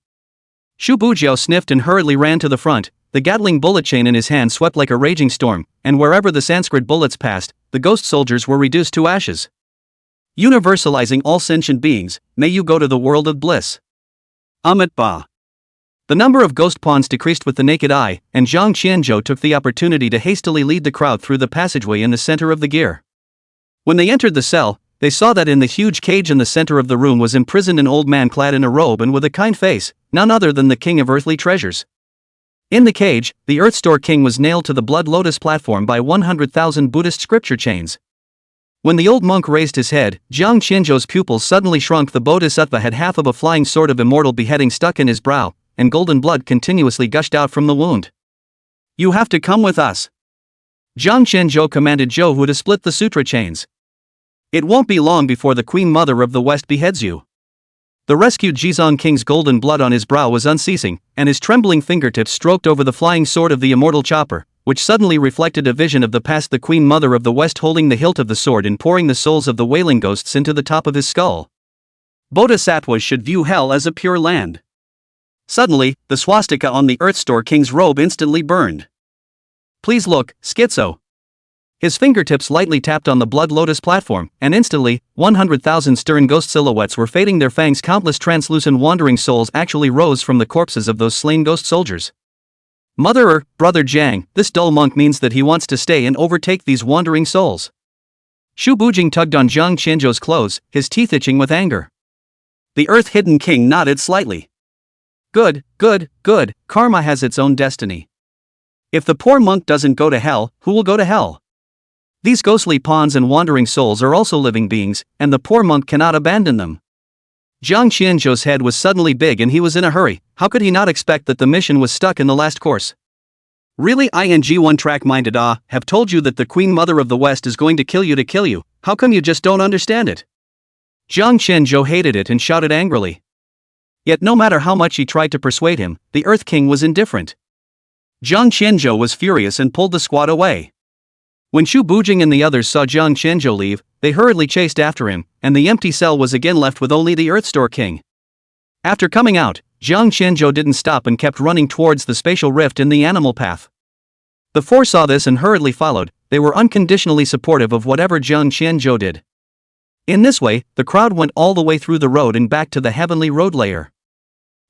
Zhu Bujiao sniffed and hurriedly ran to the front, the Gatling bullet chain in his hand swept like a raging storm, and wherever the Sanskrit bullets passed, the ghost soldiers were reduced to ashes. Universalizing all sentient beings, may you go to the world of bliss. Amit Ba. The number of ghost pawns decreased with the naked eye, and Jiang Qianzhou took the opportunity to hastily lead the crowd through the passageway in the center of the gear. When they entered the cell, they saw that in the huge cage in the center of the room was imprisoned an old man clad in a robe and with a kind face, none other than the king of earthly treasures. In the cage, the Earth Store King was nailed to the Blood Lotus platform by 100,000 Buddhist scripture chains. When the old monk raised his head, Jiang Qianzhou's pupils suddenly shrunk. The Bodhisattva had half of a flying sword of immortal beheading stuck in his brow, and golden blood continuously gushed out from the wound. You have to come with us. Jiang Qianzhou commanded Zhou Hu to split the sutra chains. It won't be long before the Queen Mother of the West beheads you. The rescued Jizong King's golden blood on his brow was unceasing, and his trembling fingertips stroked over the flying sword of the immortal chopper, which suddenly reflected a vision of the past, the Queen Mother of the West holding the hilt of the sword and pouring the souls of the wailing ghosts into the top of his skull. Bodhisattvas should view hell as a pure land. Suddenly, the swastika on the Earth Store King's robe instantly burned. Please look, Schizo. His fingertips lightly tapped on the Blood Lotus platform, and instantly, 100,000 stern ghost silhouettes were fading their fangs. Countless translucent wandering souls actually rose from the corpses of those slain ghost soldiers. Mother brother Jiang, this dull monk means that he wants to stay and overtake these wandering souls. Zhu Bujing tugged on Jiang Qianzhou's clothes, his teeth itching with anger. The Earth-hidden king nodded slightly. Good, good, good, karma has its own destiny. If the poor monk doesn't go to hell, who will go to hell? These ghostly pawns and wandering souls are also living beings, and the poor monk cannot abandon them. Jiang Qianzhou's head was suddenly big and he was in a hurry. How could he not expect that the mission was stuck in the last course? Really, one track minded have told you that the Queen Mother of the West is going to kill you. How come you just don't understand it? Jiang Qianzhou hated it and shouted angrily. Yet no matter how much he tried to persuade him, the Earth King was indifferent. Jiang Qianzhou was furious and pulled the squad away. When Zhu Bujing and the others saw Jiang Qianzhou leave, they hurriedly chased after him, and the empty cell was again left with only the Earth Store King. After coming out, Jiang Qianzhou didn't stop and kept running towards the spatial rift in the animal path. The four saw this and hurriedly followed. They were unconditionally supportive of whatever Jiang Qianzhou did. In this way, the crowd went all the way through the road and back to the heavenly road layer.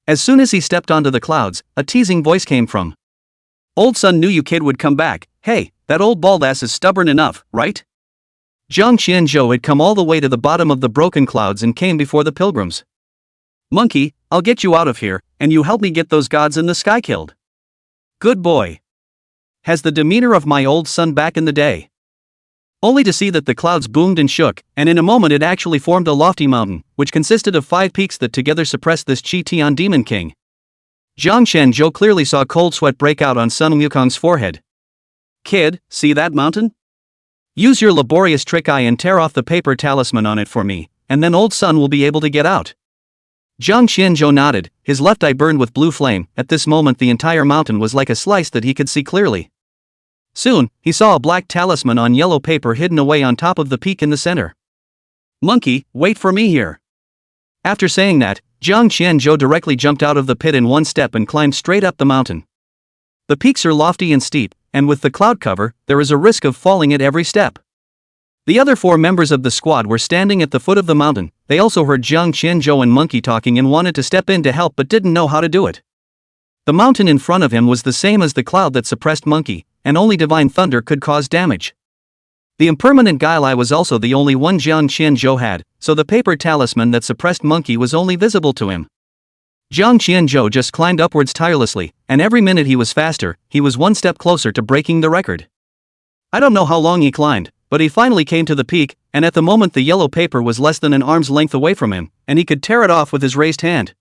As soon as he stepped onto the clouds, a teasing voice came from. Old son knew you kid would come back. Hey, that old bald ass is stubborn enough, right? Jiang Qianzhou had come all the way to the bottom of the broken clouds and came before the pilgrims. Monkey, I'll get you out of here, and you help me get those gods in the sky killed. Good boy. Has the demeanor of my old son back in the day. Only to see that the clouds boomed and shook, and in a moment it actually formed a lofty mountain, which consisted of 5 peaks that together suppressed this Qi Tian Demon King. Jiang Qianzhou clearly saw cold sweat break out on Sun Wukong's forehead. Kid, see that mountain? Use your laborious trick eye and tear off the paper talisman on it for me, and then old Sun will be able to get out. Jiang Qianzhou nodded, his left eye burned with blue flame. At this moment the entire mountain was like a slice that he could see clearly. Soon, he saw a black talisman on yellow paper hidden away on top of the peak in the center. "Monkey, wait for me here." After saying that, Jiang Qianzhou directly jumped out of the pit in one step and climbed straight up the mountain. The peaks are lofty and steep, and with the cloud cover, there is a risk of falling at every step. The other 4 members of the squad were standing at the foot of the mountain. They also heard Jiang Qianzhou and Monkey talking and wanted to step in to help but didn't know how to do it. The mountain in front of him was the same as the cloud that suppressed Monkey, and only divine thunder could cause damage. The impermanent Guile was also the only one Jiang Qianzhou had, so the paper talisman that suppressed Monkey was only visible to him. Jiang Qianzhou just climbed upwards tirelessly, and every minute he was faster, he was one step closer to breaking the record. I don't know how long he climbed, but he finally came to the peak, and at the moment the yellow paper was less than an arm's length away from him, and he could tear it off with his raised hand.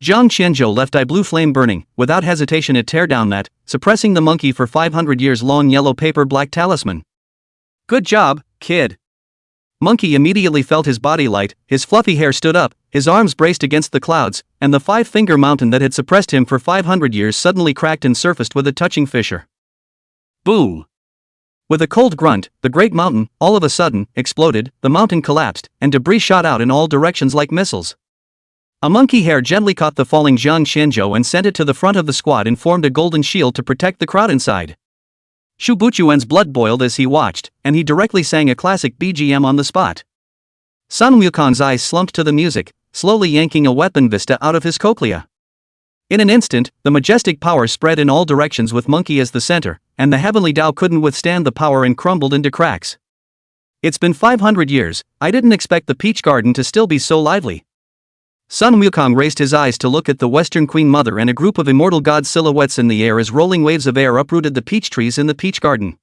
Jiang Qianzhou left a blue flame burning. Without hesitation it tear down that, suppressing the Monkey for 500 years long yellow paper black talisman. "Good job, kid." Monkey immediately felt his body light, his fluffy hair stood up, his arms braced against the clouds, and the 5-finger mountain that had suppressed him for 500 years suddenly cracked and surfaced with a touching fissure. Boom! With a cold grunt, the great mountain, all of a sudden, exploded, the mountain collapsed, and debris shot out in all directions like missiles. A monkey hair gently caught the falling Jiang Qianzhou and sent it to the front of the squad and formed a golden shield to protect the crowd inside. Shu Buchuan's blood boiled as he watched, and he directly sang a classic BGM on the spot. Sun Wukong's eyes slumped to the music, slowly yanking a weapon vista out of his cochlea. In an instant, the majestic power spread in all directions with Monkey as the center, and the heavenly Tao couldn't withstand the power and crumbled into cracks. "It's been 500 years, I didn't expect the Peach Garden to still be so lively." Sun Wukong raised his eyes to look at the Western Queen Mother and a group of immortal god silhouettes in the air as rolling waves of air uprooted the peach trees in the Peach Garden.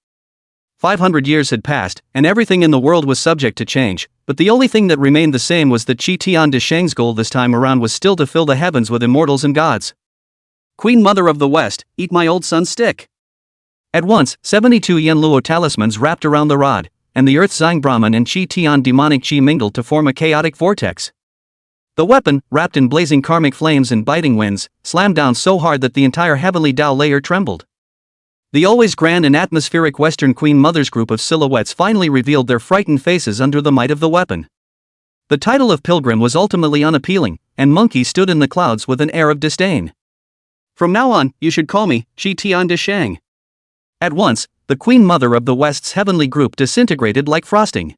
500 years had passed, and everything in the world was subject to change, but the only thing that remained the same was that Qi Tian de Shang's goal this time around was still to fill the heavens with immortals and gods. "Queen Mother of the West, eat my old son's stick." At once, 72 Yen Luo talismans wrapped around the rod, and the Earth Zhang Brahman and Qi Tian demonic Qi mingled to form a chaotic vortex. The weapon, wrapped in blazing karmic flames and biting winds, slammed down so hard that the entire heavenly Tao layer trembled. The always grand and atmospheric Western Queen Mother's group of silhouettes finally revealed their frightened faces under the might of the weapon. The title of Pilgrim was ultimately unappealing, and Monkey stood in the clouds with an air of disdain. "From now on, you should call me Qi Tian de Shang." At once, the Queen Mother of the West's heavenly group disintegrated like frosting.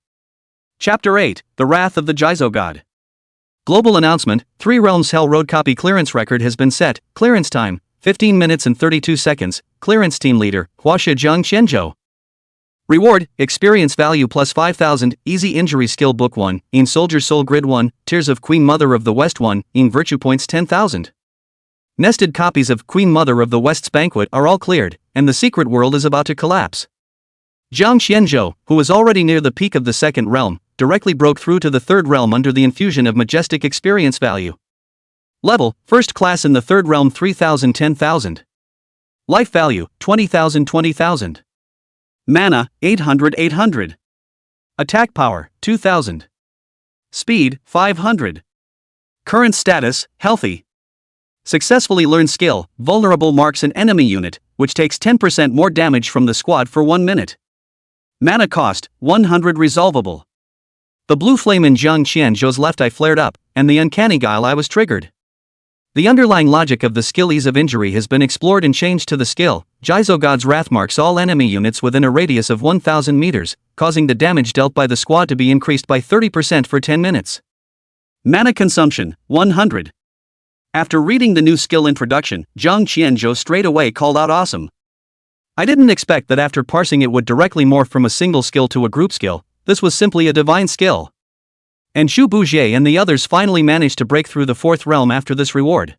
Chapter 8, The Wrath of the Jizo God. Global announcement, 3 Realms Hell Road copy clearance record has been set, clearance time, 15 minutes and 32 seconds, clearance team leader, Huaxia Jiang Qianzhou. Reward, experience value plus 5,000, easy injury skill book 1, in Soldier Soul Grid 1, Tears of Queen Mother of the West 1, in virtue points 10,000. Nested copies of Queen Mother of the West's Banquet are all cleared, and the secret world is about to collapse. Jiang Qianzhou, who was already near the peak of the second realm, directly broke through to the third realm under the infusion of majestic experience value. Level, first class in the third realm 3,000 10,000. Life value, 20,000 20,000. Mana, 800 800. Attack power, 2,000. Speed, 500. Current status, healthy. Successfully learned skill, vulnerable marks an enemy unit, which takes 10% more damage from the squad for 1 minute. Mana cost, 100 resolvable. The blue flame in Jiang Qianzhou's left eye flared up, and the uncanny guile eye was triggered. The underlying logic of the skill ease of injury has been explored and changed to the skill, Jizo God's Wrath marks all enemy units within a radius of 1,000 meters, causing the damage dealt by the squad to be increased by 30% for 10 minutes. Mana consumption, 100. After reading the new skill introduction, Jiang Qianzhou straight away called out awesome. I didn't expect that after parsing it would directly morph from a single skill to a group skill. This was simply a divine skill. And Shu Bujie and the others finally managed to break through the fourth realm after this reward.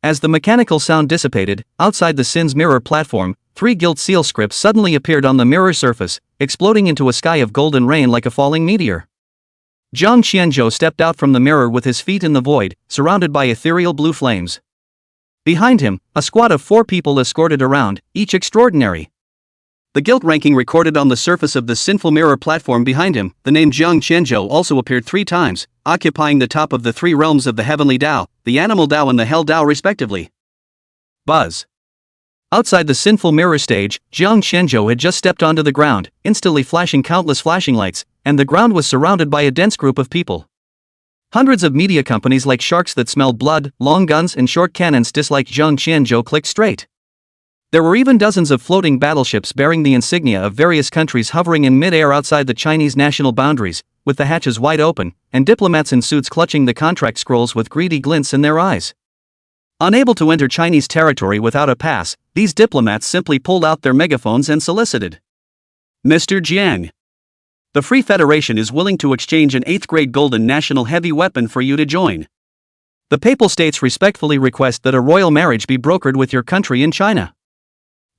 As the mechanical sound dissipated, outside the Sin's mirror platform, 3 gilt seal scripts suddenly appeared on the mirror surface, exploding into a sky of golden rain like a falling meteor. Jiang Qianzhou stepped out from the mirror with his feet in the void, surrounded by ethereal blue flames. Behind him, a squad of 4 people escorted around, each extraordinary. The guilt ranking recorded on the surface of the sinful mirror platform behind him, the name Jiang Qianzhou also appeared 3 times, occupying the top of the 3 realms of the heavenly Tao, the animal Tao and the hell Tao respectively. Buzz. Outside the sinful mirror stage, Jiang Qianzhou had just stepped onto the ground, instantly flashing countless flashing lights, and the ground was surrounded by a dense group of people. Hundreds of media companies like sharks that smelled blood, long guns and short cannons disliked Jiang Qianzhou clicked straight. There were even dozens of floating battleships bearing the insignia of various countries hovering in mid-air outside the Chinese national boundaries, with the hatches wide open, and diplomats in suits clutching the contract scrolls with greedy glints in their eyes. Unable to enter Chinese territory without a pass, these diplomats simply pulled out their megaphones and solicited. Mr. Jiang, the Free Federation is willing to exchange an 8th-grade golden national heavy weapon for you to join. The Papal States respectfully request that a royal marriage be brokered with your country in China.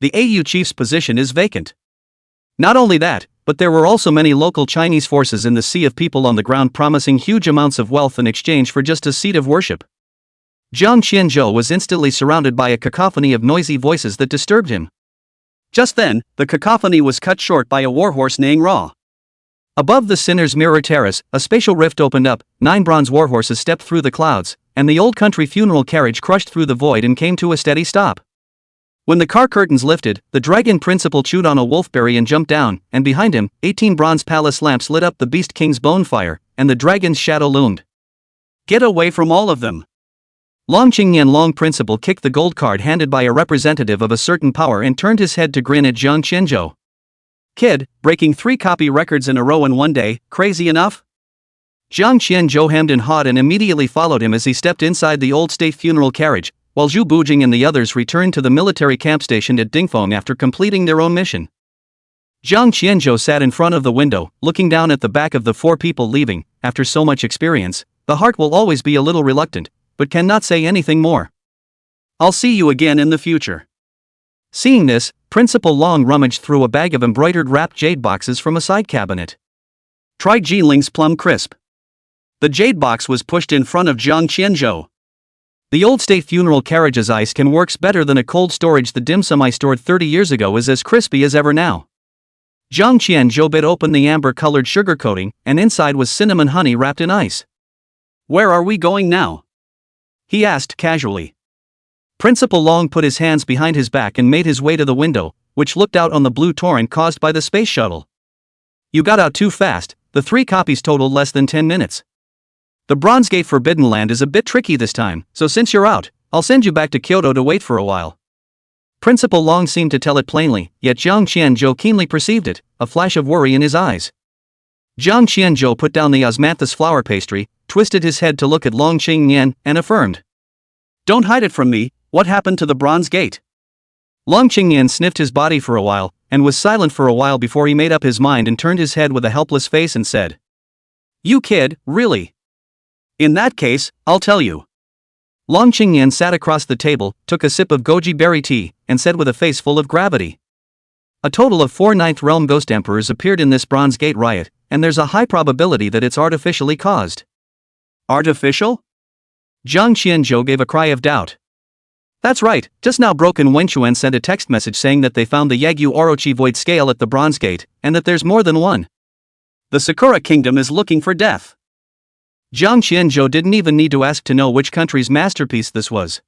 The AU chief's position is vacant. Not only that, but there were also many local Chinese forces in the sea of people on the ground promising huge amounts of wealth in exchange for just a seat of worship. Jiang Qianzhou was instantly surrounded by a cacophony of noisy voices that disturbed him. Just then, the cacophony was cut short by a warhorse neighing raw. Above the Sinner's Mirror Terrace, a spatial rift opened up, 9 bronze warhorses stepped through the clouds, and the old country funeral carriage crushed through the void and came to a steady stop. When the car curtains lifted, the dragon principal chewed on a wolfberry and jumped down, and behind him, 18 bronze palace lamps lit up the Beast King's bonfire, and the dragon's shadow loomed. Get away from all of them! Long Qingyan Long Principal kicked the gold card handed by a representative of a certain power and turned his head to grin at Jiang Qianzhou. Kid, breaking 3 copy records in a row in one day, crazy enough? Jiang Qianzhou hemmed and hawed and immediately followed him as he stepped inside the old state funeral carriage, while Zhu Bujing and the others returned to the military camp stationed at Dingfeng after completing their own mission. Jiang Qianzhou sat in front of the window, looking down at the back of the 4 people leaving. After so much experience, the heart will always be a little reluctant, but cannot say anything more. I'll see you again in the future. Seeing this, Principal Long rummaged through a bag of embroidered wrapped jade boxes from a side cabinet. Try Jinling's Plum Crisp. The jade box was pushed in front of Jiang Qianzhou. The old state funeral carriage's ice can works better than a cold storage. The dim sum I stored 30 years ago is as crispy as ever now. Jiang Qianzhou bit open the amber-colored sugar coating, and inside was cinnamon honey wrapped in ice. Where are we going now? He asked casually. Principal Long put his hands behind his back and made his way to the window, which looked out on the blue torrent caused by the space shuttle. You got out too fast. The 3 copies totaled less than 10 minutes. The Bronze Gate Forbidden Land is a bit tricky this time, so since you're out, I'll send you back to Kyoto to wait for a while. Principal Long seemed to tell it plainly, yet Jiang Qianzhou keenly perceived it, a flash of worry in his eyes. Jiang Qianzhou put down the osmanthus flower pastry, twisted his head to look at Long Qingyan, and affirmed. Don't hide it from me. What happened to the Bronze Gate? Long Qingyan sniffed his body for a while, and was silent for a while before he made up his mind and turned his head with a helpless face and said. You kid, really? In that case, I'll tell you. Long Qingyan sat across the table, took a sip of goji berry tea, and said with a face full of gravity. A total of 4 Ninth Realm Ghost Emperors appeared in this Bronze Gate riot, and there's a high probability that it's artificially caused. Artificial? Jiang Qianzhou gave a cry of doubt. That's right, just now Broken Wenchuan sent a text message saying that they found the Yagyu Orochi Void Scale at the Bronze Gate, and that there's more than one. The Sakura Kingdom is looking for death. Jiang Qianzhou didn't even need to ask to know which country's masterpiece this was.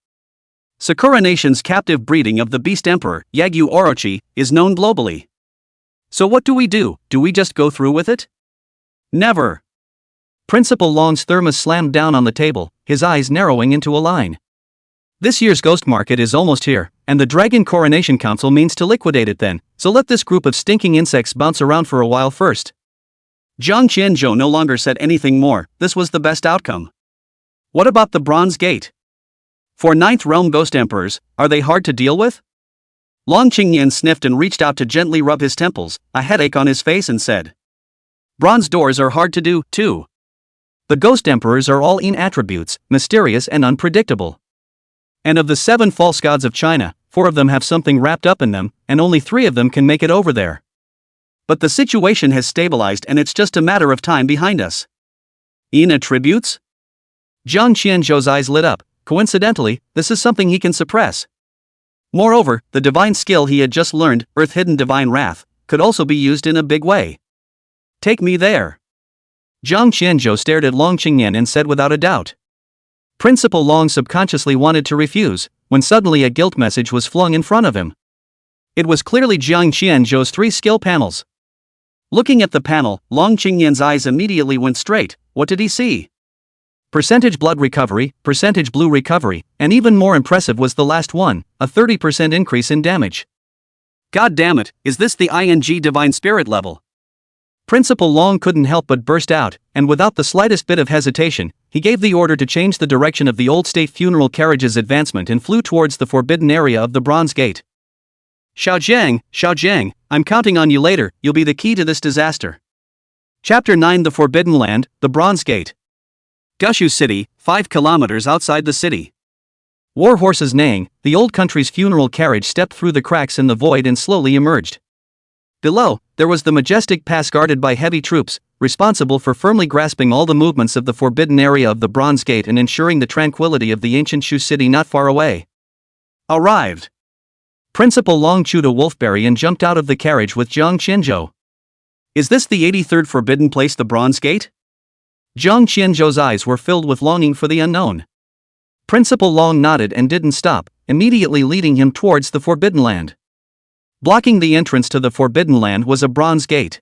Sakura Nation's captive breeding of the Beast Emperor, Yagyu Orochi, is known globally. So what do? Do we just go through with it? Never. Principal Long's thermos slammed down on the table, his eyes narrowing into a line. This year's ghost market is almost here, and the Dragon Coronation Council means to liquidate it then, so let this group of stinking insects bounce around for a while first. Jiang Qianzhou no longer said anything more. This was the best outcome. What about the Bronze Gate? For Ninth Realm Ghost Emperors, are they hard to deal with? Long Qingyan sniffed and reached out to gently rub his temples, a headache on his face, and said. Bronze doors are hard to do, too. The Ghost Emperors are all in attributes, mysterious and unpredictable. And of the 7 false gods of China, 4 of them have something wrapped up in them, and only 3 of them can make it over there. But the situation has stabilized and it's just a matter of time behind us. In attributes? Jiang Qianzhou's eyes lit up. Coincidentally, this is something he can suppress. Moreover, the divine skill he had just learned, Earth-Hidden Divine Wrath, could also be used in a big way. Take me there. Jiang Qianzhou stared at Long Qingyan and said without a doubt. Principal Long subconsciously wanted to refuse, when suddenly a guilt message was flung in front of him. It was clearly Jiang Qianzhou's 3 skill panels. Looking at the panel, Long Qingyan's eyes immediately went straight. What did he see? Percentage blood recovery, percentage blue recovery, and even more impressive was the last one, a 30% increase in damage. God damn it, is this the ING Divine Spirit level? Principal Long couldn't help but burst out, and without the slightest bit of hesitation, he gave the order to change the direction of the old state funeral carriage's advancement and flew towards the forbidden area of the Bronze Gate. Xiaojiang, I'm counting on you later, you'll be the key to this disaster. Chapter 9 The Forbidden Land, the Bronze Gate. Gushu City, 5 kilometers outside the city. War horses neighing, the old country's funeral carriage stepped through the cracks in the void and slowly emerged. Below, there was the majestic pass guarded by heavy troops, responsible for firmly grasping all the movements of the forbidden area of the Bronze Gate and ensuring the tranquility of the ancient Shu city not far away. Arrived. Principal Long chewed a wolfberry and jumped out of the carriage with Jiang Qianzhou. Is this the 83rd forbidden place, the Bronze Gate? Jiang Qianzhou's eyes were filled with longing for the unknown. Principal Long nodded and didn't stop, immediately leading him towards the Forbidden Land. Blocking the entrance to the Forbidden Land was a bronze gate.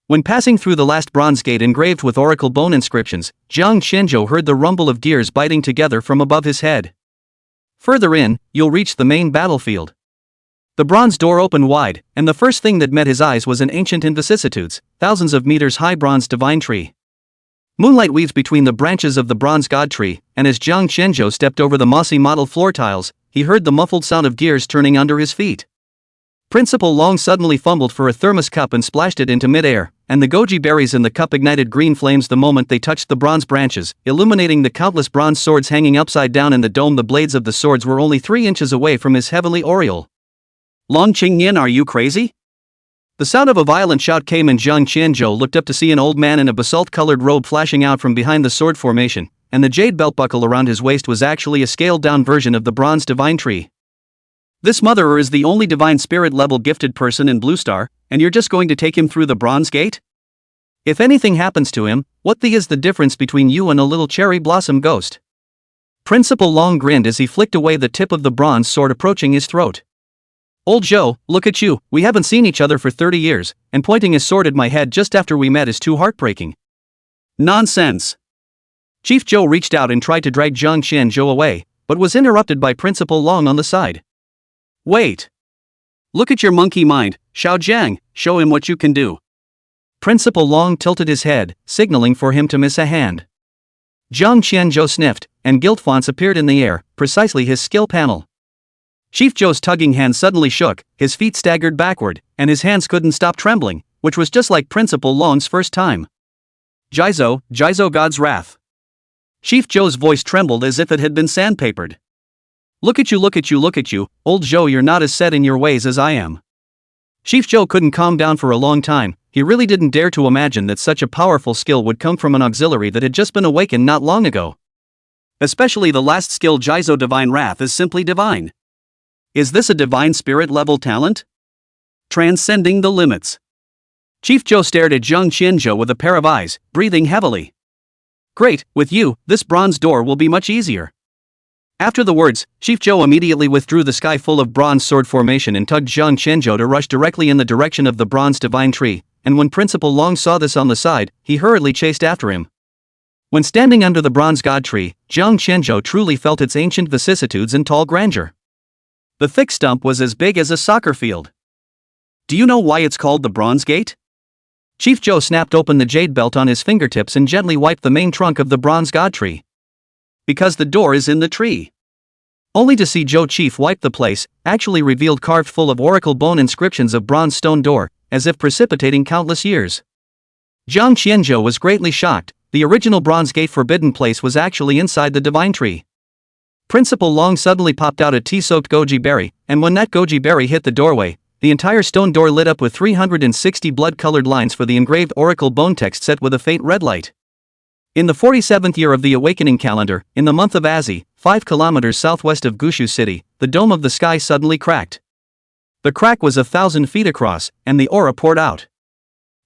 When passing through the last bronze gate engraved with oracle bone inscriptions, Jiang Qianzhou heard the rumble of gears biting together from above his head. Further in, you'll reach the main battlefield. The bronze door opened wide, and the first thing that met his eyes was an ancient and vicissitudes, thousands of meters high bronze divine tree. Moonlight weaves between the branches of the bronze god tree, and as Jiang Qianzhou stepped over the mossy model floor tiles, he heard the muffled sound of gears turning under his feet. Principal Long suddenly fumbled for a thermos cup and splashed it into midair, and the goji berries in the cup ignited green flames the moment they touched the bronze branches, illuminating the countless bronze swords hanging upside down in the dome. The blades of the swords were only 3 inches away from his heavenly aureole. Long Qingyan, are you crazy? The sound of a violent shout came and Jiang Qianzhou looked up to see an old man in a basalt-colored robe flashing out from behind the sword formation, and the jade belt buckle around his waist was actually a scaled-down version of the bronze divine tree. This motherer is the only divine spirit level gifted person in Blue Star, and you're just going to take him through the bronze gate? If anything happens to him, what is the difference between you and a little cherry blossom ghost? Principal Long grinned as he flicked away the tip of the bronze sword approaching his throat. Old Zhou, look at you, we haven't seen each other for 30 years, and pointing his sword at my head just after we met is too heartbreaking. Nonsense. Chief Zhou reached out and tried to drag Jiang Qianzhou away, but was interrupted by Principal Long on the side. Wait. Look at your monkey mind, Xiaojiang, show him what you can do. Principal Long tilted his head, signaling for him to miss a hand. Jiang Qianzhou sniffed, and guilt fonts appeared in the air, precisely his skill panel. Chief Zhou's tugging hand suddenly shook, his feet staggered backward, and his hands couldn't stop trembling, which was just like Principal Long's first time. Jizo, God's wrath. Chief Zhou's voice trembled as if it had been sandpapered. Look at you, old Zhou, you're not as set in your ways as I am. Chief Zhou couldn't calm down for a long time. He really didn't dare to imagine that such a powerful skill would come from an auxiliary that had just been awakened not long ago. Especially the last skill, Jizo Divine Wrath, is simply divine. Is this a divine spirit level talent? Transcending the limits. Chief Zhou stared at Jiang Qianzhou with a pair of eyes, breathing heavily. Great, with you, this bronze door will be much easier. After the words, Chief Zhou immediately withdrew the sky full of bronze sword formation and tugged Jiang Qianzhou to rush directly in the direction of the bronze divine tree, and when Principal Long saw this on the side, he hurriedly chased after him. When standing under the bronze god tree, Jiang Qianzhou truly felt its ancient vicissitudes and tall grandeur. The thick stump was as big as a soccer field. Do you know why it's called the Bronze Gate? Chief Zhou snapped open the jade belt on his fingertips and gently wiped the main trunk of the bronze god tree. Because the door is in the tree. Only to see Zhou Chief wipe the place, actually revealed carved full of oracle bone inscriptions of bronze stone door, as if precipitating countless years. Jiang Qianzhou was greatly shocked. The original Bronze Gate forbidden place was actually inside the divine tree. Principal Long suddenly popped out a tea-soaked goji berry, and when that goji berry hit the doorway, the entire stone door lit up with 360 blood-colored lines for the engraved oracle bone text set with a faint red light. In the 47th year of the Awakening calendar, in the month of Azi, 5 kilometers southwest of Gushu City, the dome of the sky suddenly cracked. The crack was 1,000 feet across, and the aura poured out.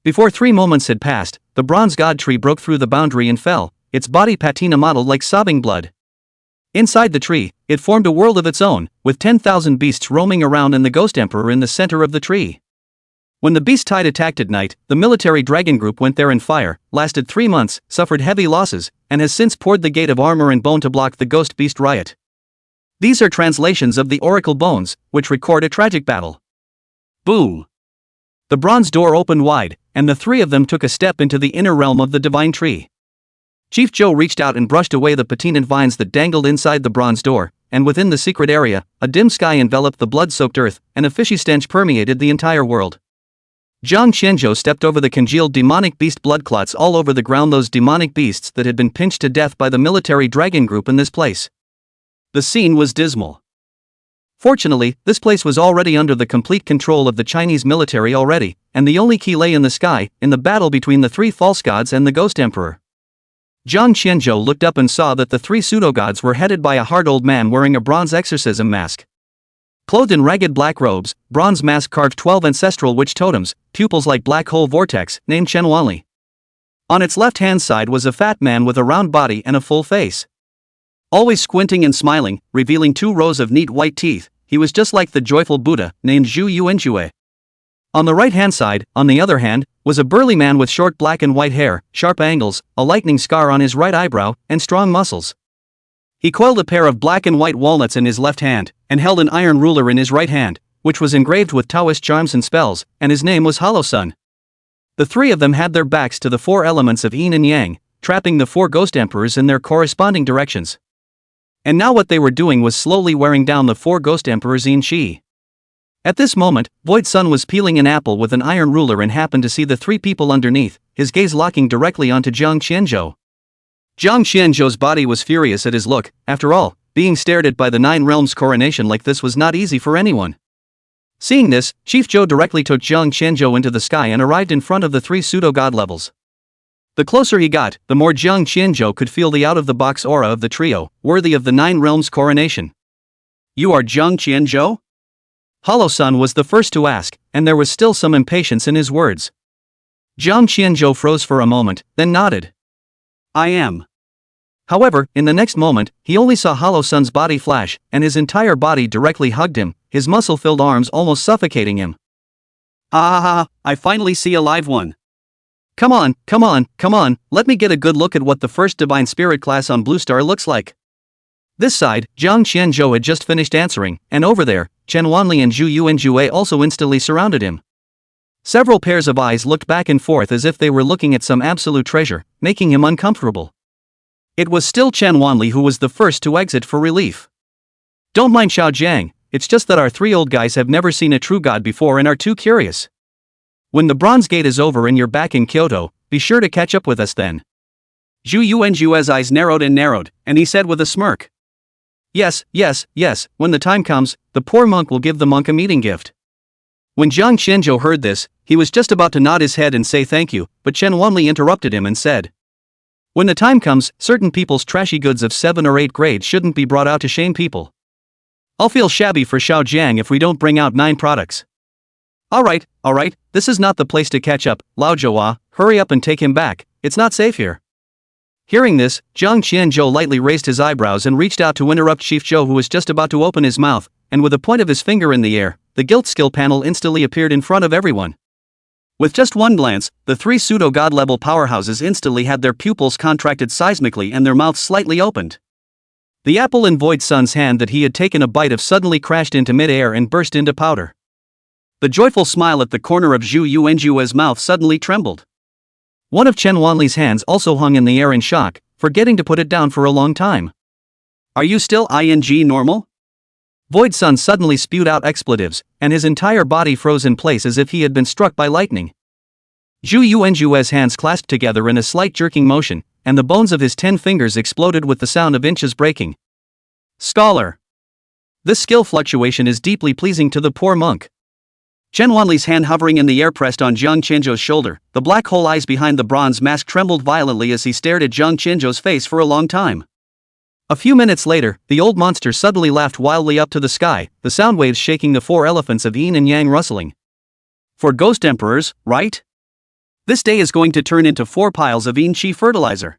Before 3 moments had passed, the bronze god tree broke through the boundary and fell, its body patina mottled like sobbing blood. Inside the tree, it formed a world of its own, with 10,000 beasts roaming around and the Ghost Emperor in the center of the tree. When the beast tide attacked at night, the military dragon group went there in fire, lasted 3 months, suffered heavy losses, and has since poured the gate of armor and bone to block the ghost beast riot. These are translations of the Oracle Bones, which record a tragic battle. Boom! The bronze door opened wide, and the three of them took a step into the inner realm of the divine tree. Chief Jizo reached out and brushed away the patinate vines that dangled inside the bronze door, and within the secret area, a dim sky enveloped the blood-soaked earth, and a fishy stench permeated the entire world. Jiang Qianzhou stepped over the congealed demonic beast blood clots all over the ground, those demonic beasts that had been pinched to death by the military dragon group in this place. The scene was dismal. Fortunately, this place was already under the complete control of the Chinese military already, and the only key lay in the sky, in the battle between the three false gods and the Ghost Emperor. Jiang Qianzhou looked up and saw that the three pseudo-gods were headed by a hard old man wearing a bronze exorcism mask. Clothed in ragged black robes, bronze mask carved 12 ancestral witch totems, pupils like black hole vortex, named Chen Wanli. On its left-hand side was a fat man with a round body and a full face. Always squinting and smiling, revealing 2 rows of neat white teeth, he was just like the joyful Buddha, named Zhu Yuanjue. On the right-hand side, on the other hand, was a burly man with short black and white hair, sharp angles, a lightning scar on his right eyebrow, and strong muscles. He coiled a pair of black and white walnuts in his left hand, and held an iron ruler in his right hand, which was engraved with Taoist charms and spells, and his name was Hollow Sun. The three of them had their backs to the 4 elements of yin and yang, trapping the 4 ghost emperors in their corresponding directions. And now what they were doing was slowly wearing down the 4 ghost emperors yin qi. At this moment, Void Sun was peeling an apple with an iron ruler and happened to see the 3 people underneath, his gaze locking directly onto Jiang Qianzhou. Jiang Qianzhou's body was furious at his look. After all, being stared at by the 9 realms coronation like this was not easy for anyone. Seeing this, Chief Jizo directly took Jiang Qianzhou into the sky and arrived in front of the 3 pseudo-god levels. The closer he got, the more Jiang Qianzhou could feel the out-of-the-box aura of the trio, worthy of the 9 realms coronation. "You are Jiang Qianzhou?" Hollow Sun was the first to ask, and there was still some impatience in his words. Jiang Qianzhou froze for a moment, then nodded. "I am." However, in the next moment, he only saw Hollow Sun's body flash, and his entire body directly hugged him, his muscle-filled arms almost suffocating him. "Ah, I finally see a live one. Come on, let me get a good look at what the first Divine Spirit class on Blue Star looks like." This side, Jiang Qianzhou had just finished answering, and over there, Chen Wanli and Zhu Yuanjue also instantly surrounded him. Several pairs of eyes looked back and forth as if they were looking at some absolute treasure, making him uncomfortable. It was still Chen Wanli who was the first to exit for relief. "Don't mind Xiao Jiang, it's just that our 3 old guys have never seen a true god before and are too curious. When the Bronze Gate is over and you're back in Kyoto, be sure to catch up with us then." Zhu Yuanjue's eyes narrowed, and he said with a smirk. Yes, when the time comes, the poor monk will give the monk a meeting gift." When Jiang Qianzhou heard this, he was just about to nod his head and say thank you, but Chen Wanli interrupted him and said, "When the time comes, certain people's trashy goods of 7 or 8 grades shouldn't be brought out to shame people. I'll feel shabby for Xiao Jiang if we don't bring out 9 products." Alright, this is not the place to catch up, Lao Zhouhua, hurry up and take him back, it's not safe here. Hearing this, Jiang Qianzhou lightly raised his eyebrows and reached out to interrupt Chief Jizo, who was just about to open his mouth, and with a point of his finger in the air, the guilt skill panel instantly appeared in front of everyone. With just one glance, the 3 pseudo-god level powerhouses instantly had their pupils contracted seismically and their mouths slightly opened. The apple in Void Sun's hand that he had taken a bite of suddenly crashed into mid-air and burst into powder. The joyful smile at the corner of Zhu Yuanjue's mouth suddenly trembled. One of Chen Wanli's hands also hung in the air in shock, forgetting to put it down for a long time. "Are you still ing normal?" Void Sun suddenly spewed out expletives, and his entire body froze in place as if he had been struck by lightning. Zhu Yuanjue's hands clasped together in a slight jerking motion, and the bones of his 10 fingers exploded with the sound of inches breaking. "Scholar! This skill fluctuation is deeply pleasing to the poor monk." Chen Wanli's hand hovering in the air pressed on Jiang Qianzhou's shoulder. The black hole eyes behind the bronze mask trembled violently as he stared at Jiang Qianzhou's face for a long time. A few minutes later, the old monster suddenly laughed wildly up to the sky, the sound waves shaking the 4 elephants of yin and yang rustling. "For ghost emperors, right? This day is going to turn into 4 piles of yin qi fertilizer.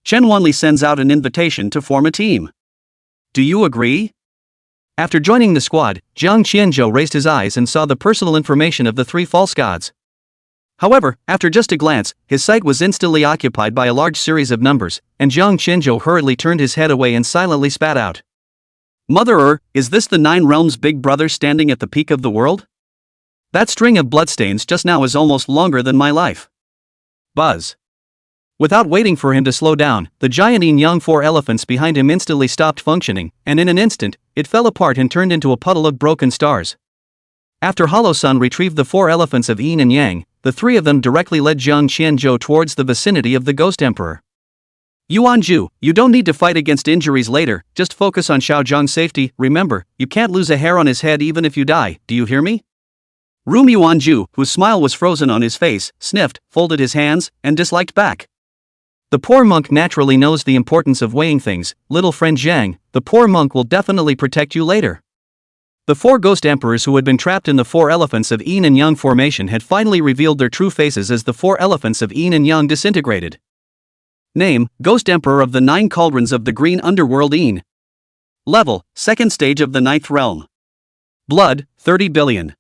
Chen Wanli sends out an invitation to form a team. Do you agree? After joining the squad, Jiang Qianzhou raised his eyes and saw the personal information of the three false gods. However, after just a glance, his sight was instantly occupied by a large series of numbers, and Jiang Qianzhou hurriedly turned his head away and silently spat out. Mother, is this the Nine Realms' big brother standing at the peak of the world? That string of bloodstains just now is almost longer than my life. Buzz. Without waiting for him to slow down, the giant yin-yang 4 elephants behind him instantly stopped functioning, and in an instant, it fell apart and turned into a puddle of broken stars. After Hollow Sun retrieved the 4 elephants of yin and yang, the 3 of them directly led Jiang Qianzhou towards the vicinity of the Ghost Emperor. Yuanju, you don't need to fight against injuries later, just focus on Xiao Zhang's safety. Remember, you can't lose a hair on his head even if you die, do you hear me? Room Yuanju, whose smile was frozen on his face, sniffed, folded his hands, and disliked back. The poor monk naturally knows the importance of weighing things. Little friend Zhang, the poor monk will definitely protect you later. The 4 ghost emperors who had been trapped in the 4 elephants of yin and yang formation had finally revealed their true faces as the 4 elephants of yin and yang disintegrated. Name, Ghost Emperor of the 9 Cauldrons of the Green Underworld Yin. Level, 2nd stage of the 9th realm. Blood, 30 billion.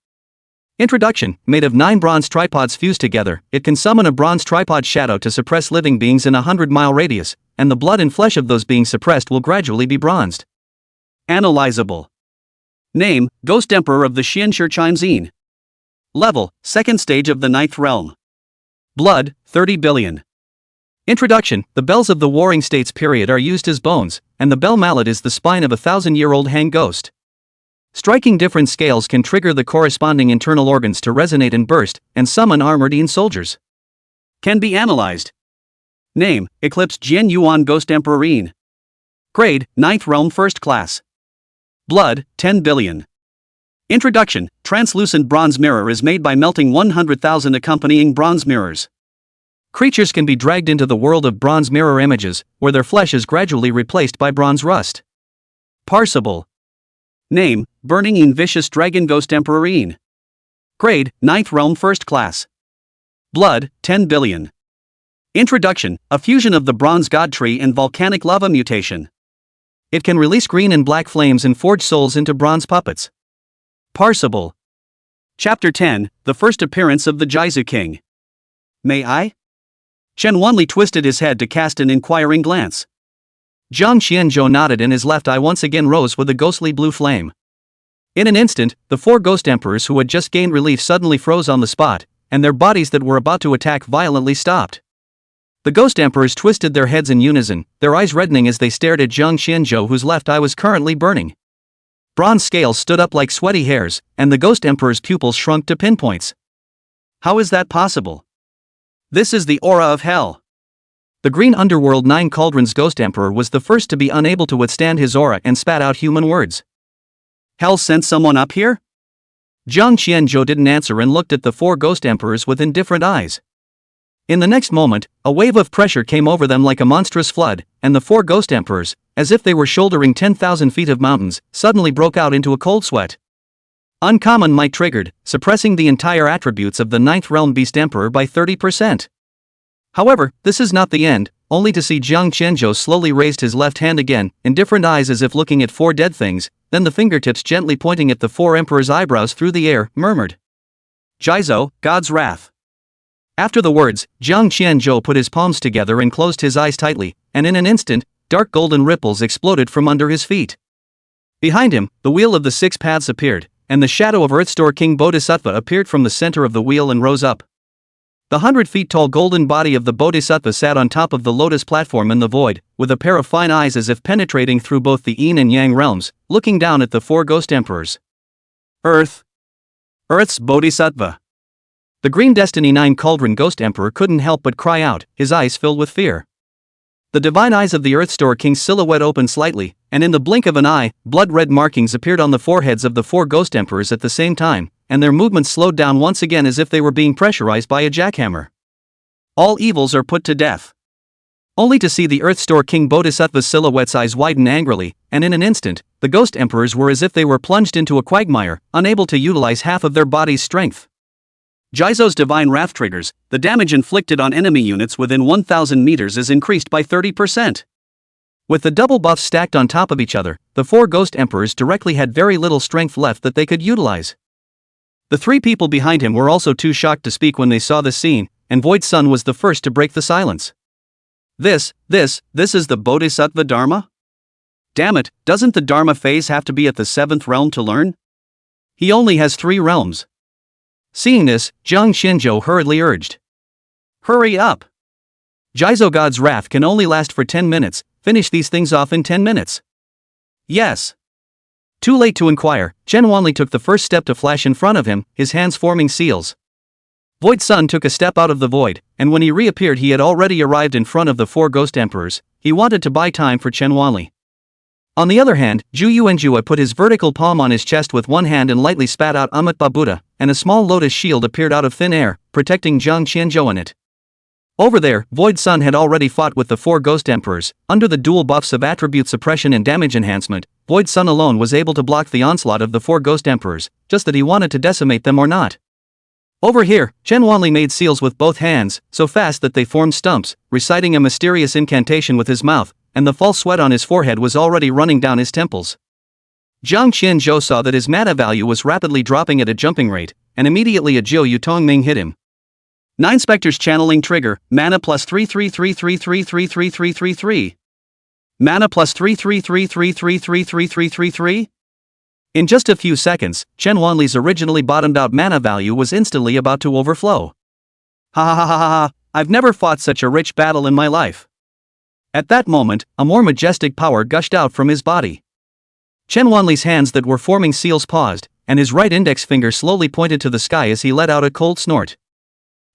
Introduction, made of 9 bronze tripods fused together, it can summon a bronze tripod shadow to suppress living beings in a 100-mile radius, and the blood and flesh of those being suppressed will gradually be bronzed. Analyzable. Name, Ghost Emperor of the Xian Shurchime Yin. Level, 2nd stage of the 9th realm. Blood, 30 billion. Introduction, the bells of the Warring States period are used as bones, and the bell mallet is the spine of a 1,000-year-old hang ghost. Striking different scales can trigger the corresponding internal organs to resonate and burst, and summon armored yin soldiers. Can be analyzed. Name, Eclipse Jian Yuan Ghost Emperor Yin. Grade, 9th realm 1st class. Blood, 10 billion. Introduction, translucent bronze mirror is made by melting 100,000 accompanying bronze mirrors. Creatures can be dragged into the world of bronze mirror images, where their flesh is gradually replaced by bronze rust. Parsable. Name, Burning Yin Vicious Dragon Ghost Emperor Yin. Grade, 9th realm 1st class. Blood, 10 billion. Introduction, a fusion of the bronze god tree and volcanic lava mutation. It can release green and black flames and forge souls into bronze puppets. Parsable. Chapter 10, the first appearance of the Jizo King. May I? Chen Wanli twisted his head to cast an inquiring glance. Jiang Qianzhou nodded and his left eye once again rose with a ghostly blue flame. In an instant, the 4 ghost emperors who had just gained relief suddenly froze on the spot, and their bodies that were about to attack violently stopped. The ghost emperors twisted their heads in unison, their eyes reddening as they stared at Jiang Qianzhou, whose left eye was currently burning. Bronze scales stood up like sweaty hairs, and the ghost emperor's pupils shrunk to pinpoints. How is that possible? This is the aura of hell. The Green Underworld 9 Cauldrons Ghost Emperor was the first to be unable to withstand his aura and spat out human words. Hell sent someone up here? Jiang Qianzhou didn't answer and looked at the 4 ghost emperors with indifferent eyes. In the next moment, a wave of pressure came over them like a monstrous flood, and the 4 ghost emperors, as if they were shouldering 10,000 feet of mountains, suddenly broke out into a cold sweat. Uncommon might triggered, suppressing the entire attributes of the 9th realm beast emperor by 30%. However, this is not the end, only to see Jiang Qianzhou slowly raised his left hand again, indifferent eyes as if looking at 4 dead things, then the fingertips gently pointing at the 4 emperors' eyebrows through the air, murmured. Jizo, God's wrath. After the words, Jiang Qianzhou put his palms together and closed his eyes tightly, and in an instant, dark golden ripples exploded from under his feet. Behind him, the wheel of the 6 paths appeared, and the shadow of Earthstore King Bodhisattva appeared from the center of the wheel and rose up. The 100-feet-tall golden body of the Bodhisattva sat on top of the lotus platform in the void, with a pair of fine eyes as if penetrating through both the yin and yang realms, looking down at the 4 ghost emperors. Earth. Earth's Bodhisattva. The Green Destiny 9 Cauldron Ghost Emperor couldn't help but cry out, his eyes filled with fear. The divine eyes of the Earthstore King's silhouette opened slightly, and in the blink of an eye, blood-red markings appeared on the foreheads of the 4 ghost emperors at the same time, and their movements slowed down once again as if they were being pressurized by a jackhammer. All evils are put to death. Only to see the Earthstore King Bodhisattva's silhouette's eyes widen angrily, and in an instant, the ghost emperors were as if they were plunged into a quagmire, unable to utilize half of their body's strength. Jizo's divine wrath triggers, the damage inflicted on enemy units within 1,000 meters is increased by 30%. With the double buffs stacked on top of each other, the 4 Ghost Emperors directly had very little strength left that they could utilize. The 3 people behind him were also too shocked to speak when they saw this scene, and Void Sun was the first to break the silence. This is the Bodhisattva Dharma? Damn it, doesn't the Dharma phase have to be at the 7th realm to learn? He only has 3 realms. Seeing this, Jiang Shinzhou hurriedly urged. Hurry up! Jizo God's wrath can only last for 10 minutes, finish these things off in 10 minutes. Yes. Too late to inquire, Chen Wanli took the first step to flash in front of him, his hands forming seals. Void Sun took a step out of the void, and when he reappeared he had already arrived in front of the 4 Ghost Emperors. He wanted to buy time for Chen Wanli. On the other hand, Zhu Yuanjue put his vertical palm on his chest with one hand and lightly spat out Amitba Buddha, and a small lotus shield appeared out of thin air, protecting Jiang Qianzhou in it. Over there, Void Sun had already fought with the 4 Ghost Emperors. Under the dual buffs of attribute suppression and damage enhancement, Void Sun alone was able to block the onslaught of the 4 Ghost Emperors, just that he wanted to decimate them or not. Over here, Chen Wanli made seals with both hands, so fast that they formed stumps, reciting a mysterious incantation with his mouth, and the false sweat on his forehead was already running down his temples. Jiang Qianzhou saw that his mana value was rapidly dropping at a jumping rate, and immediately a Jiu Yu Tongming hit him. 9 Spectres channeling trigger, mana plus 33333333333. Mana plus 33333333333. In just a few seconds, Chen Wanli's originally bottomed out mana value was instantly about to overflow. Ha ha ha ha ha, I've never fought such a rich battle in my life. At that moment, a more majestic power gushed out from his body. Chen Wanli's hands that were forming seals paused, and his right index finger slowly pointed to the sky as he let out a cold snort.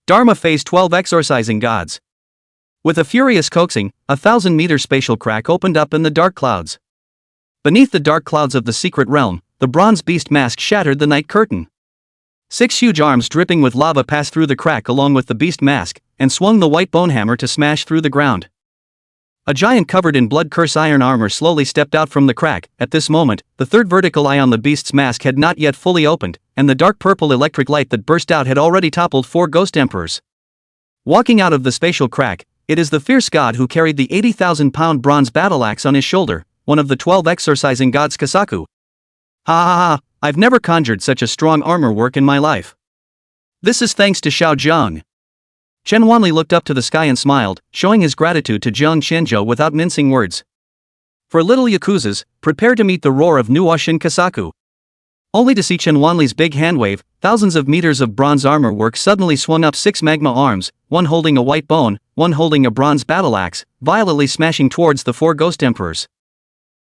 Dharma Phase 12 Exorcising Gods. With a furious coaxing, a 1,000-meter spatial crack opened up in the dark clouds. Beneath the dark clouds of the secret realm, the bronze beast mask shattered the night curtain. 6 huge arms dripping with lava passed through the crack along with the beast mask, and swung the white bone hammer to smash through the ground. A giant covered in blood curse iron armor slowly stepped out from the crack. At this moment, the third vertical eye on the beast's mask had not yet fully opened, and the dark purple electric light that burst out had already toppled 4 Ghost Emperors. Walking out of the spatial crack, it is the fierce god who carried the 80,000-pound bronze battle axe on his shoulder, one of the 12 exorcising gods Kasaku. Ha ha ha, I've never conjured such a strong armor work in my life. This is thanks to Xiao Zhang. Chen Wanli looked up to the sky and smiled, showing his gratitude to Jiang Qianzhou without mincing words. For little Yakuzas, prepare to meet the roar of Nuoshin Kasaku. Only to see Chen Wanli's big hand wave, thousands of meters of bronze armor work suddenly swung up 6 magma arms, one holding a white bone, one holding a bronze battle axe, violently smashing towards the 4 Ghost Emperors.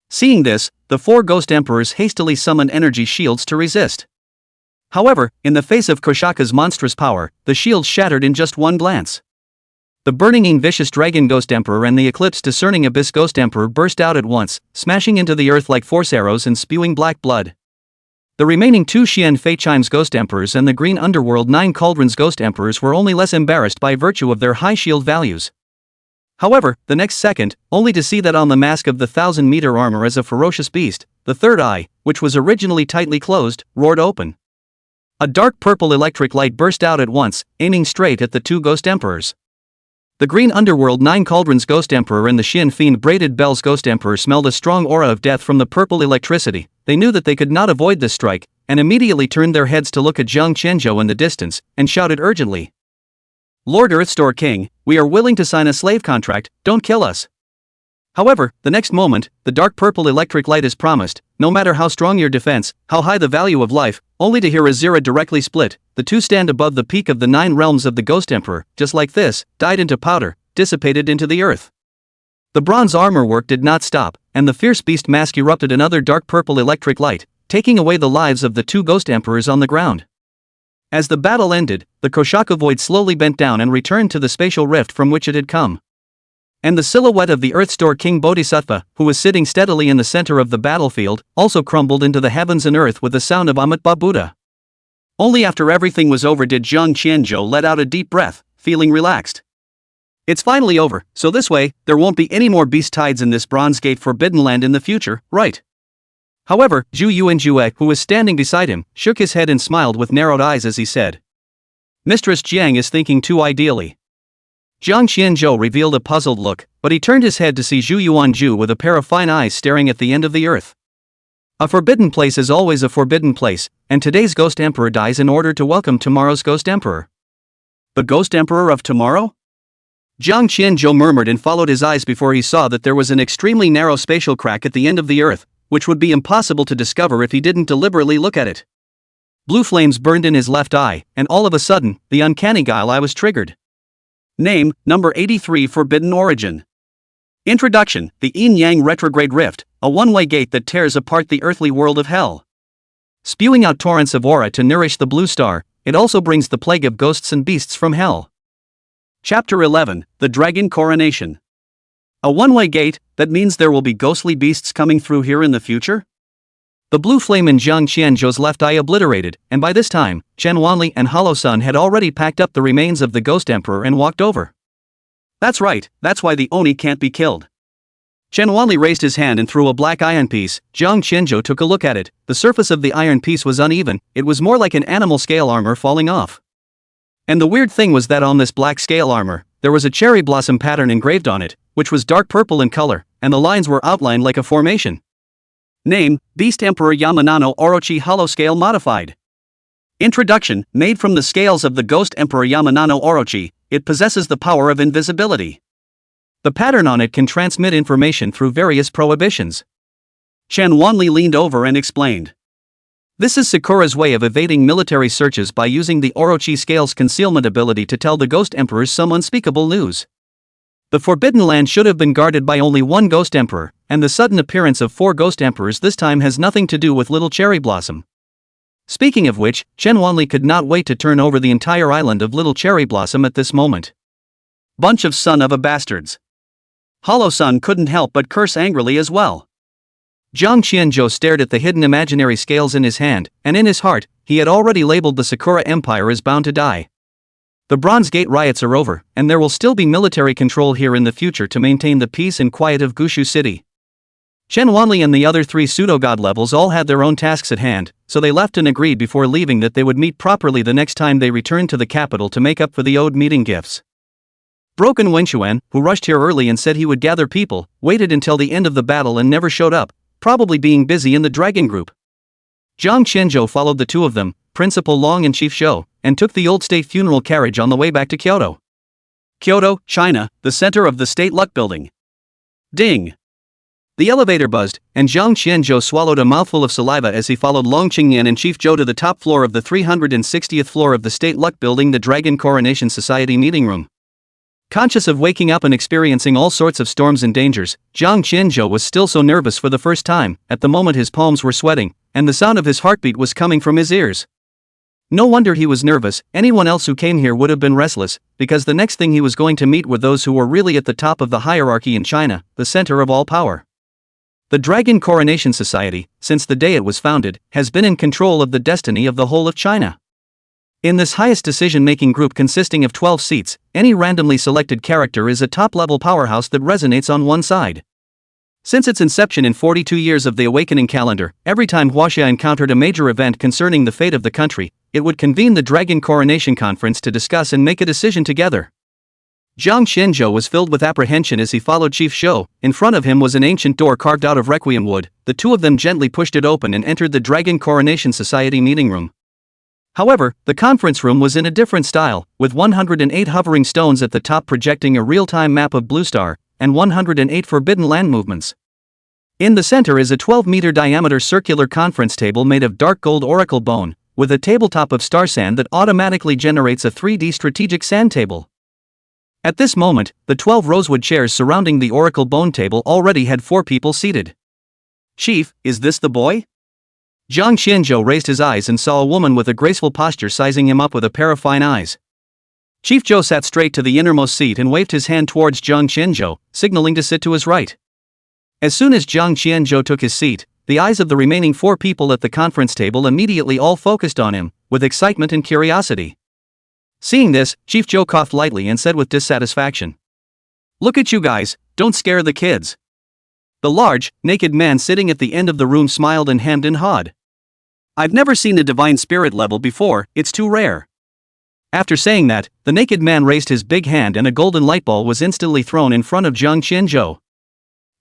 Seeing this, the 4 Ghost Emperors hastily summoned energy shields to resist. However, in the face of Koshaka's monstrous power, the shields shattered in just one glance. The burning vicious Dragon Ghost Emperor and the eclipsed discerning Abyss Ghost Emperor burst out at once, smashing into the earth like force arrows and spewing black blood. The remaining 2 Xian Fei Chimes Ghost Emperors and the Green Underworld 9 Cauldrons Ghost Emperors were only less embarrassed by virtue of their high shield values. However, the next second, only to see that on the mask of the 1,000-meter armor as a ferocious beast, the third eye, which was originally tightly closed, roared open. A dark purple electric light burst out at once, aiming straight at the 2 Ghost Emperors. The Green Underworld 9 Cauldrons Ghost Emperor and the Xin Fiend Braided Bells Ghost Emperor smelled a strong aura of death from the purple electricity. They knew that they could not avoid this strike, and immediately turned their heads to look at Jiang Qianzhou in the distance, and shouted urgently. Lord Earthstore King, we are willing to sign a slave contract, don't kill us. However, the next moment, the dark purple electric light is promised, no matter how strong your defense, how high the value of life, only to hear Azira directly split. The 2 stand above the peak of the 9 realms of the Ghost Emperor, just like this, died into powder, dissipated into the earth. The bronze armor work did not stop, and the fierce beast mask erupted another dark purple electric light, taking away the lives of the 2 Ghost Emperors on the ground. As the battle ended, the Koshaka void slowly bent down and returned to the spatial rift from which it had come. And the silhouette of the Earthstore King Bodhisattva, who was sitting steadily in the center of the battlefield, also crumbled into the heavens and earth with the sound of Amitba Buddha. Only after everything was over did Jiang Qianzhou let out a deep breath, feeling relaxed. It's finally over, so this way, there won't be any more beast tides in this Bronze Gate Forbidden Land in the future, right? However, Zhu Yuanjue, who was standing beside him, shook his head and smiled with narrowed eyes as he said. Mistress Jiang is thinking too ideally. Jiang Qianzhou revealed a puzzled look, but he turned his head to see Zhu Yuanju with a pair of fine eyes staring at the end of the earth. A forbidden place is always a forbidden place, and today's Ghost Emperor dies in order to welcome tomorrow's Ghost Emperor. The Ghost Emperor of tomorrow? Jiang Qianzhou murmured and followed his eyes before he saw that there was an extremely narrow spatial crack at the end of the earth, which would be impossible to discover if he didn't deliberately look at it. Blue flames burned in his left eye, and all of a sudden, the uncanny guile eye was triggered. Name, number 83 Forbidden Origin. Introduction, the Yin-Yang Retrograde Rift, a one-way gate that tears apart the earthly world of hell. Spewing out torrents of aura to nourish the blue star, it also brings the plague of ghosts and beasts from hell. Chapter 11, The Dragon Coronation. A one-way gate, that means there will be ghostly beasts coming through here in the future? The blue flame in Jiang Qianzhou's left eye obliterated, and by this time, Chen Wanli and Hollow Sun had already packed up the remains of the Ghost Emperor and walked over. That's right, that's why the Oni can't be killed. Chen Wanli raised his hand and threw a black iron piece. Jiang Qianzhou took a look at it. The surface of the iron piece was uneven, it was more like an animal scale armor falling off. And the weird thing was that on this black scale armor, there was a cherry blossom pattern engraved on it, which was dark purple in color, and the lines were outlined like a formation. Name, Beast Emperor Yamanano Orochi Hollow Scale Modified. Introduction, made from the scales of the Ghost Emperor Yamanano Orochi, it possesses the power of invisibility. The pattern on it can transmit information through various prohibitions. Chen Wanli leaned over and explained. This is Sakura's way of evading military searches by using the Orochi scale's concealment ability to tell the Ghost Emperors some unspeakable news. The Forbidden Land should have been guarded by only one Ghost Emperor, and the sudden appearance of 4 Ghost Emperors this time has nothing to do with Little Cherry Blossom. Speaking of which, Chen Wanli could not wait to turn over the entire island of Little Cherry Blossom at this moment. Bunch of son of a bastards. Hollow Sun couldn't help but curse angrily as well. Jiang Qianzhou stared at the hidden imaginary scales in his hand, and in his heart, he had already labeled the Sakura Empire as bound to die. The Bronze Gate riots are over, and there will still be military control here in the future to maintain the peace and quiet of Gushu City. Chen Wanli and the other 3 pseudo-god levels all had their own tasks at hand, so they left and agreed before leaving that they would meet properly the next time they returned to the capital to make up for the owed meeting gifts. Broken Wenxuan, who rushed here early and said he would gather people, waited until the end of the battle and never showed up, probably being busy in the dragon group. Jiang Qianzhou followed the 2 of them, Principal Long and Chief Shou, and took the old state funeral carriage on the way back to Kyoto. Kyoto, China, the center of the State Luck Building. Ding! The elevator buzzed, and Jiang Qianzhou swallowed a mouthful of saliva as he followed Long Qingyan and Chief Zhou to the top floor of the 360th floor of the State Luck Building, the Dragon Coronation Society meeting room. Conscious of waking up and experiencing all sorts of storms and dangers, Jiang Qianzhou was still so nervous for the first time. At the moment his palms were sweating, and the sound of his heartbeat was coming from his ears. No wonder he was nervous. Anyone else who came here would have been restless, because the next thing he was going to meet were those who were really at the top of the hierarchy in China, the center of all power. The Dragon Coronation Society, since the day it was founded, has been in control of the destiny of the whole of China. In this highest decision-making group consisting of 12 seats, any randomly selected character is a top-level powerhouse that resonates on one side. Since its inception in 42 years of the Awakening calendar, every time Huaxia encountered a major event concerning the fate of the country, it would convene the Dragon Coronation Conference to discuss and make a decision together. Jiang Qianzhou was filled with apprehension as he followed Chief Shou. In front of him was an ancient door carved out of requiem wood. The 2 of them gently pushed it open and entered the Dragon Coronation Society meeting room. However, the conference room was in a different style, with 108 hovering stones at the top projecting a real-time map of Blue Star, and 108 forbidden land movements. In the center is a 12-meter diameter circular conference table made of dark gold oracle bone, with a tabletop of star sand that automatically generates a 3D strategic sand table. At this moment, the 12 rosewood chairs surrounding the oracle bone table already had 4 people seated. Chief, is this the boy? Jiang Qianzhou raised his eyes and saw a woman with a graceful posture sizing him up with a pair of fine eyes. Chief Zhou sat straight to the innermost seat and waved his hand towards Jiang Qianzhou, signaling to sit to his right. As soon as Jiang Qianzhou took his seat, the eyes of the remaining 4 people at the conference table immediately all focused on him, with excitement and curiosity. Seeing this, Chief Zhou coughed lightly and said with dissatisfaction, "Look at you guys, don't scare the kids." The large, naked man sitting at the end of the room smiled and hemmed and hawed. "I've never seen a divine spirit level before, it's too rare." After saying that, the naked man raised his big hand and a golden light ball was instantly thrown in front of Jiang Qianzhou.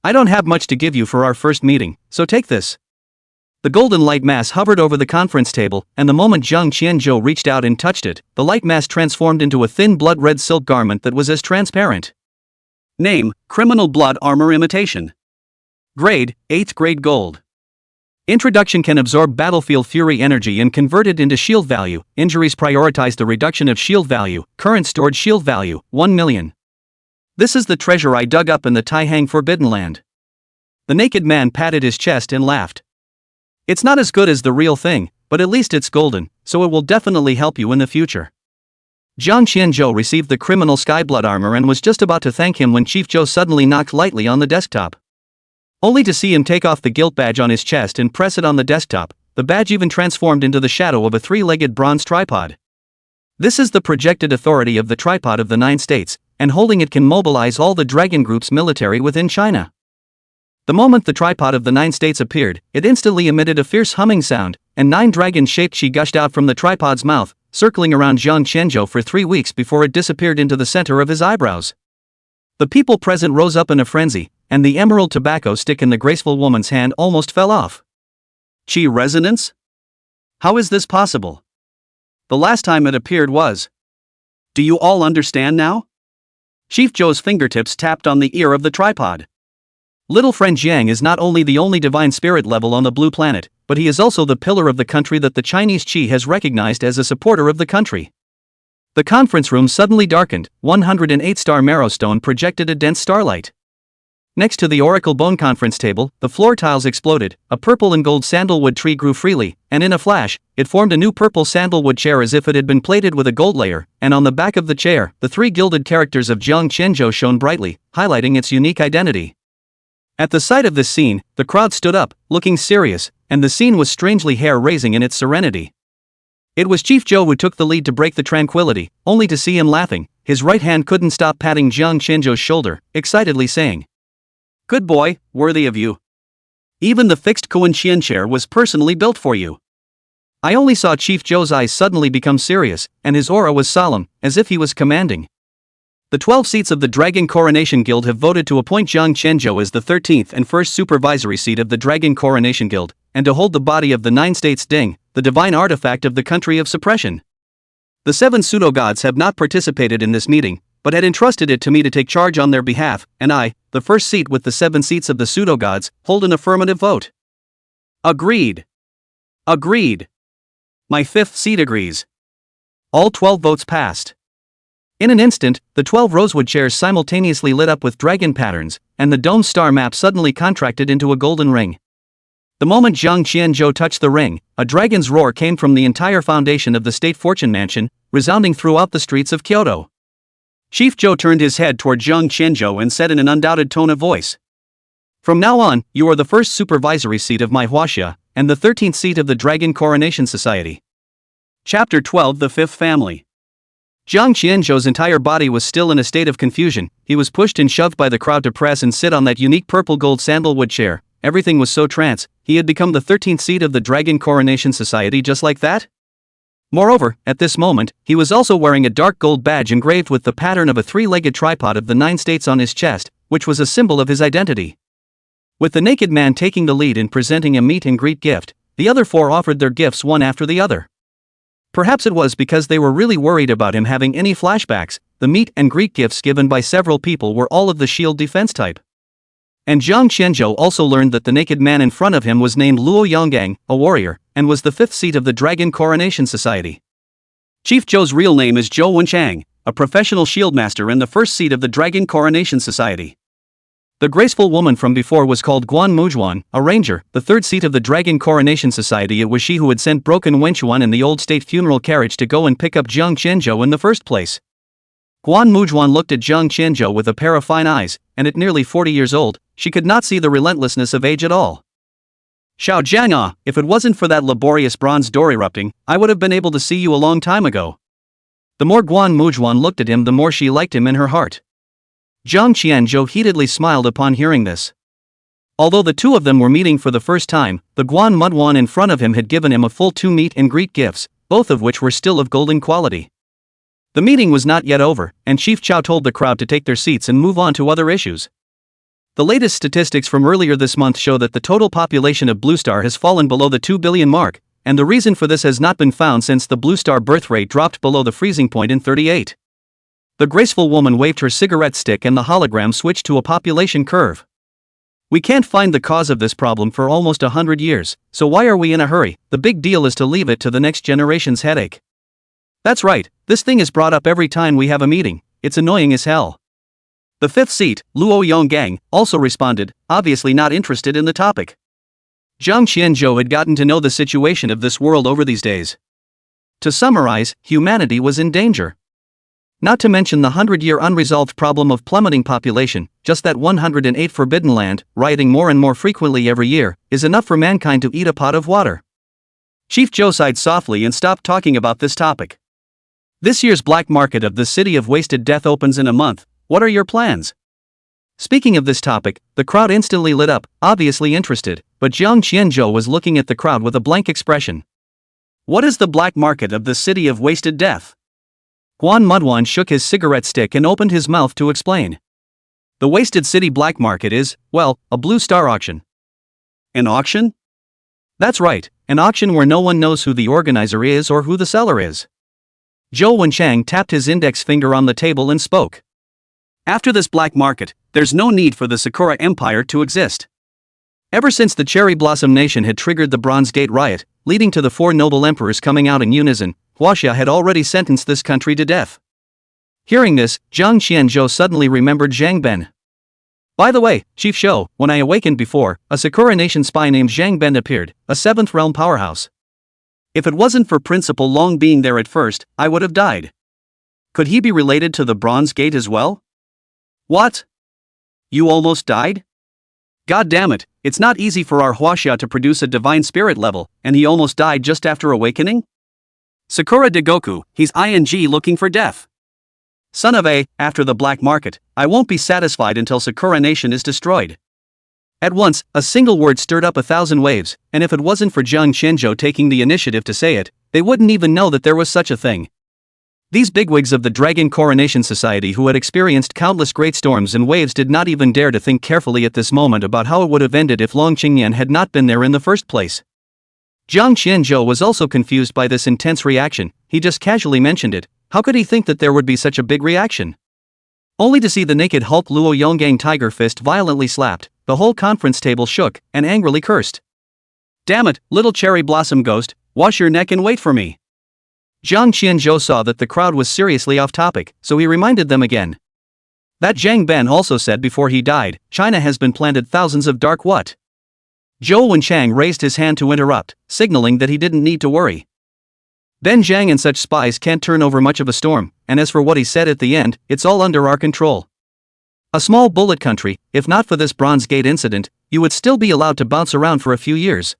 I don't have much to give you for our first meeting, so take this. The golden light mass hovered over the conference table, and the moment Jiang Qianzhou reached out and touched it, the light mass transformed into a thin blood-red silk garment that was as transparent. Name: Criminal Blood Armor Imitation. Grade: 8th grade gold. Introduction: can absorb battlefield fury energy and convert it into shield value. Injuries: prioritize the reduction of shield value. Current stored shield value: 1 million. This is the treasure I dug up in the Taihang Forbidden Land. The naked man patted his chest and laughed. It's not as good as the real thing, but at least it's golden, so it will definitely help you in the future. Jiang Qianzhou received the criminal sky blood armor and was just about to thank him when Chief Zhou suddenly knocked lightly on the desktop. Only to see him take off the gilt badge on his chest and press it on the desktop. The badge even transformed into the shadow of a three-legged bronze tripod. This is the projected authority of the tripod of the 9 states, and holding it can mobilize all the dragon group's military within China. The moment the tripod of the 9 states appeared, it instantly emitted a fierce humming sound, and 9 dragon-shaped chi gushed out from the tripod's mouth, circling around Jiang Qianzhou for 3 weeks before it disappeared into the center of his eyebrows. The people present rose up in a frenzy, and the emerald tobacco stick in the graceful woman's hand almost fell off. Chi resonance? How is this possible? The last time it appeared was. Do you all understand now? Chief Zhou's fingertips tapped on the ear of the tripod. Little friend Jiang is not only the only divine spirit level on the blue planet, but he is also the pillar of the country that the Chinese Qi has recognized as a supporter of the country. The conference room suddenly darkened. 108-star marrowstone projected a dense starlight. Next to the oracle bone conference table, the floor tiles exploded, a purple and gold sandalwood tree grew freely, and in a flash, it formed a new purple sandalwood chair as if it had been plated with a gold layer, and on the back of the chair, the 3 gilded characters of Jiang Qianzhou shone brightly, highlighting its unique identity. At the sight of this scene, the crowd stood up, looking serious, and the scene was strangely hair-raising in its serenity. It was Chief Zhou who took the lead to break the tranquility, only to see him laughing. His right hand couldn't stop patting Jiang Qianzhou's shoulder, excitedly saying, "Good boy, worthy of you. Even the fixed Kuan-Qian chair was personally built for you." I only saw Chief Zhou's eyes suddenly become serious, and his aura was solemn, as if he was commanding. The 12 seats of the Dragon Coronation Guild have voted to appoint Jiang Qianzhou as the 13th and first supervisory seat of the Dragon Coronation Guild, and to hold the body of the 9 states Ding, the divine artifact of the country of suppression. The 7 pseudo-gods have not participated in this meeting, but had entrusted it to me to take charge on their behalf, and I, the first seat with the 7 seats of the pseudo-gods, hold an affirmative vote. Agreed. Agreed. My 5th seat agrees. All 12 votes passed. In an instant, the 12 rosewood chairs simultaneously lit up with dragon patterns, and the dome star map suddenly contracted into a golden ring. The moment Jiang Qianzhou touched the ring, a dragon's roar came from the entire foundation of the State Fortune Mansion, resounding throughout the streets of Kyoto. Chief Zhou turned his head toward Jiang Qianzhou and said in an undoubted tone of voice, "From now on, you are the first supervisory seat of Manhwa, and the 13th seat of the Dragon Coronation Society." Chapter 12: The Fifth Family. Jiang Qianzhou's entire body was still in a state of confusion. He was pushed and shoved by the crowd to press and sit on that unique purple-gold sandalwood chair. Everything was so trance, he had become the 13th seat of the Dragon Coronation Society just like that? Moreover, at this moment, he was also wearing a dark gold badge engraved with the pattern of a 3-legged tripod of the 9 states on his chest, which was a symbol of his identity. With the naked man taking the lead in presenting a meet and greet gift, the other 4 offered their gifts one after the other. Perhaps it was because they were really worried about him having any flashbacks. The meet and greet gifts given by several people were all of the shield defense type. And Jiang Qianzhou also learned that the naked man in front of him was named Luo Yonggang, a warrior, and was the 5th seat of the Dragon Coronation Society. Chief Zhou's real name is Zhou Wenchang, a professional shield master and the 1st seat of the Dragon Coronation Society. The graceful woman from before was called Guan Muzhuan, a ranger, the 3rd seat of the Dragon Coronation Society. It was she who had sent broken Wenchuan in the old state funeral carriage to go and pick up Jiang Qianzhou in the first place. Guan Muzhuan looked at Jiang Qianzhou with a pair of fine eyes, and at nearly 40 years old, she could not see the relentlessness of age at all. "Xiao Jiang, if it wasn't for that laborious bronze door erupting, I would have been able to see you a long time ago." The more Guan Muzhuan looked at him, the more she liked him in her heart. Jiang Qianzhou heatedly smiled upon hearing this. Although the two of them were meeting for the first time, the Guan Muzhuan in front of him had given him a full 2 meet and greet gifts, both of which were still of golden quality. The meeting was not yet over, and Chief Chow told the crowd to take their seats and move on to other issues. The latest statistics from earlier this month show that the total population of Blue Star has fallen below the 2 billion mark, and the reason for this has not been found since the Blue Star birth rate dropped below the freezing point in 38. The graceful woman waved her cigarette stick and the hologram switched to a population curve. We can't find the cause of this problem for almost 100 years, so why are we in a hurry? The big deal is to leave it to the next generation's headache. That's right, this thing is brought up every time we have a meeting, it's annoying as hell. The fifth seat, Luo Yonggang, also responded, obviously not interested in the topic. Zhang Qianzhou had gotten to know the situation of this world over these days. To summarize, humanity was in danger. Not to mention the 100-year unresolved problem of plummeting population, just that 108 forbidden land, rioting more and more frequently every year, is enough for mankind to eat a pot of water. Chief Zhou sighed softly and stopped talking about this topic. This year's black market of the City of Wasted Death opens in a month. What are your plans? Speaking of this topic, the crowd instantly lit up, obviously interested, but Zhang Qianzhou was looking at the crowd with a blank expression. What is the black market of the City of Wasted Death? Guan Mudwan shook his cigarette stick and opened his mouth to explain. The Wasted City black market is, well, a Blue Star auction. An auction? That's right, an auction where no one knows who the organizer is or who the seller is. Zhou Wenchang tapped his index finger on the table and spoke. After this black market, there's no need for the Sakura Empire to exist. Ever since the Cherry Blossom Nation had triggered the Bronze Gate riot, leading to the four noble emperors coming out in unison, Huaxia had already sentenced this country to death. Hearing this, Zhang Qianzhou suddenly remembered Zhang Ben. By the way, Chief Shou, when I awakened before, a Sakura Nation spy named Zhang Ben appeared, a 7th realm powerhouse. If it wasn't for Principal Long being there at first, I would have died. Could he be related to the Bronze Gate as well? What? You almost died? God damn it, it's not easy for our Huaxia to produce a divine spirit level, and he almost died just after awakening? Sakura de Goku, he's ing looking for death. Son of a, after the black market, I won't be satisfied until Sakura Nation is destroyed. At once, a single word stirred up 1,000 waves, and if it wasn't for Zhang Qianzhou taking the initiative to say it, they wouldn't even know that there was such a thing. These bigwigs of the Dragon Coronation Society who had experienced countless great storms and waves did not even dare to think carefully at this moment about how it would have ended if Long Qingyan had not been there in the first place. Zhang Qianzhou was also confused by this intense reaction. He just casually mentioned it. How could he think that there would be such a big reaction? Only to see the naked Hulk Luo Yonggang tiger fist violently slapped, the whole conference table shook, and angrily cursed. Damn it, little cherry blossom ghost, wash your neck and wait for me. Zhang Qianzhou saw that the crowd was seriously off topic, so he reminded them again. That Zhang Ben also said before he died, China has been planted thousands of dark what? Zhou Wenchang raised his hand to interrupt, signaling that he didn't need to worry. Ben Zhang and such spies can't turn over much of a storm, and as for what he said at the end, it's all under our control. A small bullet country, if not for this Bronze Gate incident, you would still be allowed to bounce around for a few years.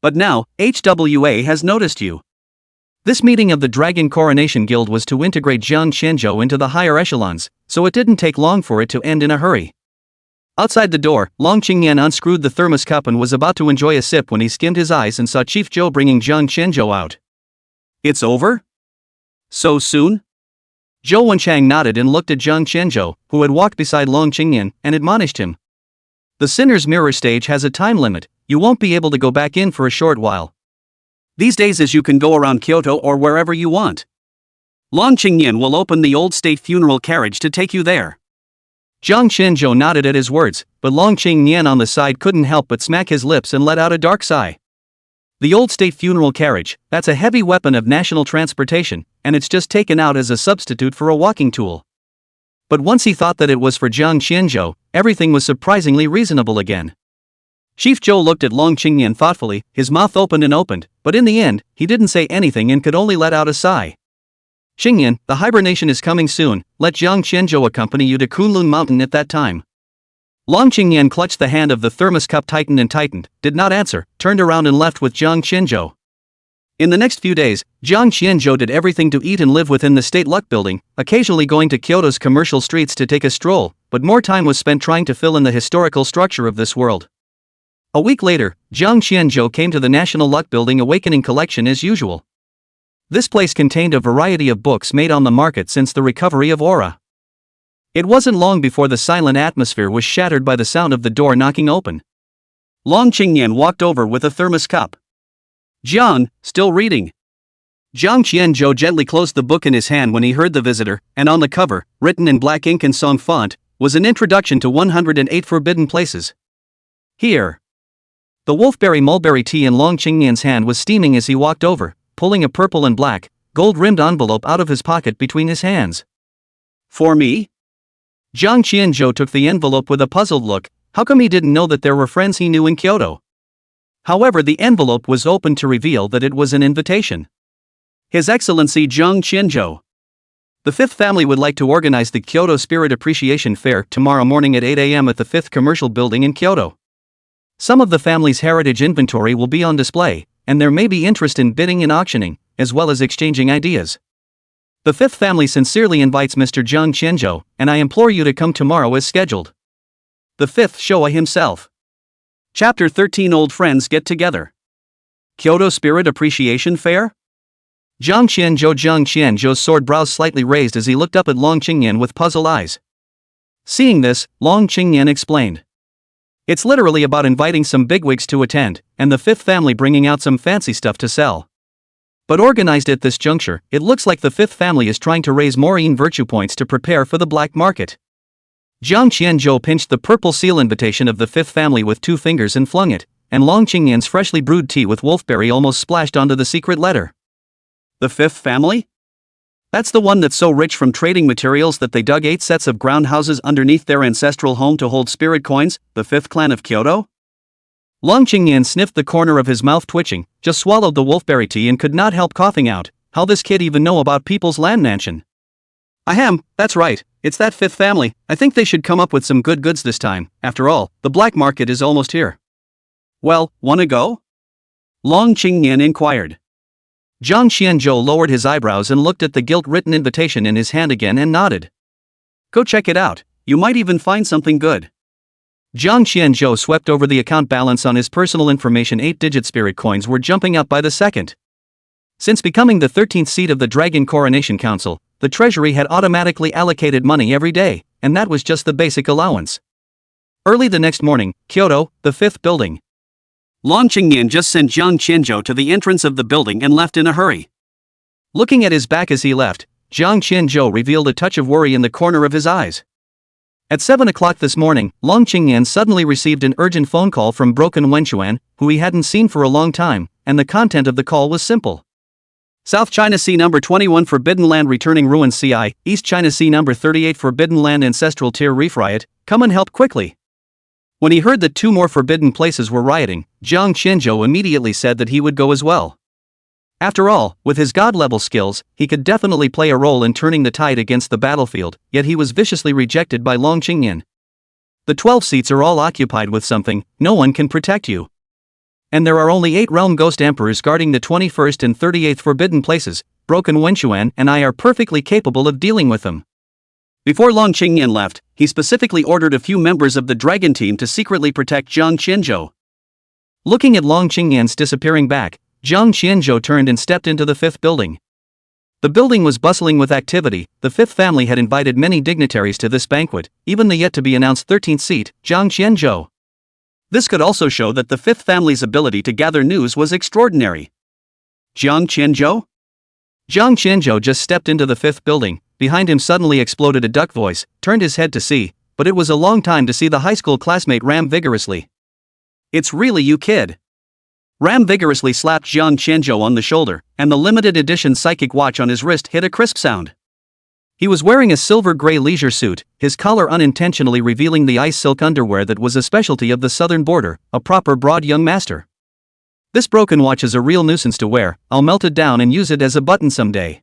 But now, HWA has noticed you. This meeting of the Dragon Coronation Guild was to integrate Zhang Qianzhou into the higher echelons, so it didn't take long for it to end in a hurry. Outside the door, Long Qingyan unscrewed the thermos cup and was about to enjoy a sip when he skimmed his eyes and saw Chief Zhou bringing Zhang Qianzhou out. It's over? So soon? Zhou Wenchang nodded and looked at Zhang Qianzhou, who had walked beside Long Qingyan, and admonished him. The Sinner's Mirror stage has a time limit, you won't be able to go back in for a short while. These days as you can go around Kyoto or wherever you want. Long Qingyan will open the old state funeral carriage to take you there. Zhang Qianzhou nodded at his words, but Long Qingyan on the side couldn't help but smack his lips and let out a dark sigh. The old state funeral carriage, that's a heavy weapon of national transportation, and it's just taken out as a substitute for a walking tool. But once he thought that it was for Zhang Qianzhou, everything was surprisingly reasonable again. Chief Zhou looked at Long Qingyan thoughtfully, his mouth opened and opened, but in the end, he didn't say anything and could only let out a sigh. Qingyan, the hibernation is coming soon, let Zhang Qianzhou accompany you to Kunlun Mountain at that time. Long Qingyan clutched the hand of the thermos cup tightened and tightened, did not answer, turned around and left with Zhang Qianzhou. In the next few days, Zhang Qianzhou did everything to eat and live within the State Luck Building, occasionally going to Kyoto's commercial streets to take a stroll, but more time was spent trying to fill in the historical structure of this world. A week later, Zhang Qianzhou came to the National Luck Building Awakening Collection as usual. This place contained a variety of books made on the market since the recovery of Aura. It wasn't long before the silent atmosphere was shattered by the sound of the door knocking open. Long Qingyan walked over with a thermos cup. Jian, still reading. Jiang Qianzhou gently closed the book in his hand when he heard the visitor, and on the cover, written in black ink and song font, was an introduction to 108 forbidden places. Here. The wolfberry mulberry tea in Long Qingyan's hand was steaming as he walked over, pulling a purple and black, gold-rimmed envelope out of his pocket between his hands. For me? Jiang Qianzhou took the envelope with a puzzled look. How come he didn't know that there were friends he knew in Kyoto? However, the envelope was opened to reveal that it was an invitation. His Excellency Jiang Qianzhou. The fifth family would like to organize the Kyoto Spirit Appreciation Fair tomorrow morning at 8 a.m. at the 5th Commercial Building in Kyoto. Some of the family's heritage inventory will be on display, and there may be interest in bidding and auctioning, as well as exchanging ideas. The fifth family sincerely invites Mr. Jiang Qianzhou, and I implore you to come tomorrow as scheduled. The fifth Showa himself. Chapter 13 Old Friends Get Together. Kyoto Spirit Appreciation Fair? Jiang Qianzhou's sword brows slightly raised as he looked up at Long Qingyan with puzzled eyes. Seeing this, Long Qingyan explained. It's literally about inviting some bigwigs to attend, and the fifth family bringing out some fancy stuff to sell. But organized at this juncture, it looks like the fifth family is trying to raise more virtue points to prepare for the black market. Jiang Qianzhou pinched the purple seal invitation of the fifth family with 2 fingers and flung it, and Long Qingyan's freshly brewed tea with wolfberry almost splashed onto the secret letter. The fifth family? That's the one that's so rich from trading materials that they dug 8 sets of ground houses underneath their ancestral home to hold spirit coins, the fifth clan of Kyoto? Long Qingyan sniffed the corner of his mouth twitching, just swallowed the wolfberry tea and could not help coughing out. How this kid even know about people's land mansion? Ahem, that's right, it's that fifth family. I think they should come up with some good goods this time. After all, the black market is almost here. Well, wanna go? Long Qingyan inquired. Jiang Qianzhou lowered his eyebrows and looked at the gilt-written invitation in his hand again and nodded. Go check it out, you might even find something good. Jiang Qianzhou swept over the account balance on his personal information. 8-digit spirit coins were jumping up by the second. Since becoming the 13th seat of the Dragon Coronation Council, the treasury had automatically allocated money every day, and that was just the basic allowance. Early the next morning, Kyoto, the 5th building. Long Qingyan just sent Jiang Qianzhou to the entrance of the building and left in a hurry. Looking at his back as he left, Jiang Qianzhou revealed a touch of worry in the corner of his eyes. At 7 o'clock this morning, Long Qingyan suddenly received an urgent phone call from Broken Wenchuan, who he hadn't seen for a long time, and the content of the call was simple. South China Sea number 21 Forbidden Land Returning Ruins CI, East China Sea number 38 Forbidden Land Ancestral Tier Reef Riot, come and help quickly. When he heard that 2 more forbidden places were rioting, Jiang Qianzhou immediately said that he would go as well. After all, with his god-level skills, he could definitely play a role in turning the tide against the battlefield, yet he was viciously rejected by Long Qingyan. The 12 seats are all occupied with something, no one can protect you. And there are only 8 realm ghost emperors guarding the 21st and 38th forbidden places. Broken Wenchuan and I are perfectly capable of dealing with them. Before Long Qingyan left, he specifically ordered a few members of the dragon team to secretly protect Jiang Qianzhou. Looking at Long Qingyan's disappearing back, Jiang Qianzhou turned and stepped into the 5th building. The building was bustling with activity. The 5th family had invited many dignitaries to this banquet, even the yet-to-be-announced 13th seat, Jiang Qianzhou. This could also show that the 5th family's ability to gather news was extraordinary. Jiang Qianzhou? Jiang Qianzhou just stepped into the 5th building. Behind him suddenly exploded a duck voice, turned his head to see, but it was a long time to see the high school classmate Ram vigorously. It's really you, kid. Ram vigorously slapped Jiang Qianzhou on the shoulder, and the limited edition psychic watch on his wrist hit a crisp sound. He was wearing a silver-gray leisure suit, his collar unintentionally revealing the ice silk underwear that was a specialty of the southern border, a proper broad young master. This broken watch is a real nuisance to wear. I'll melt it down and use it as a button someday.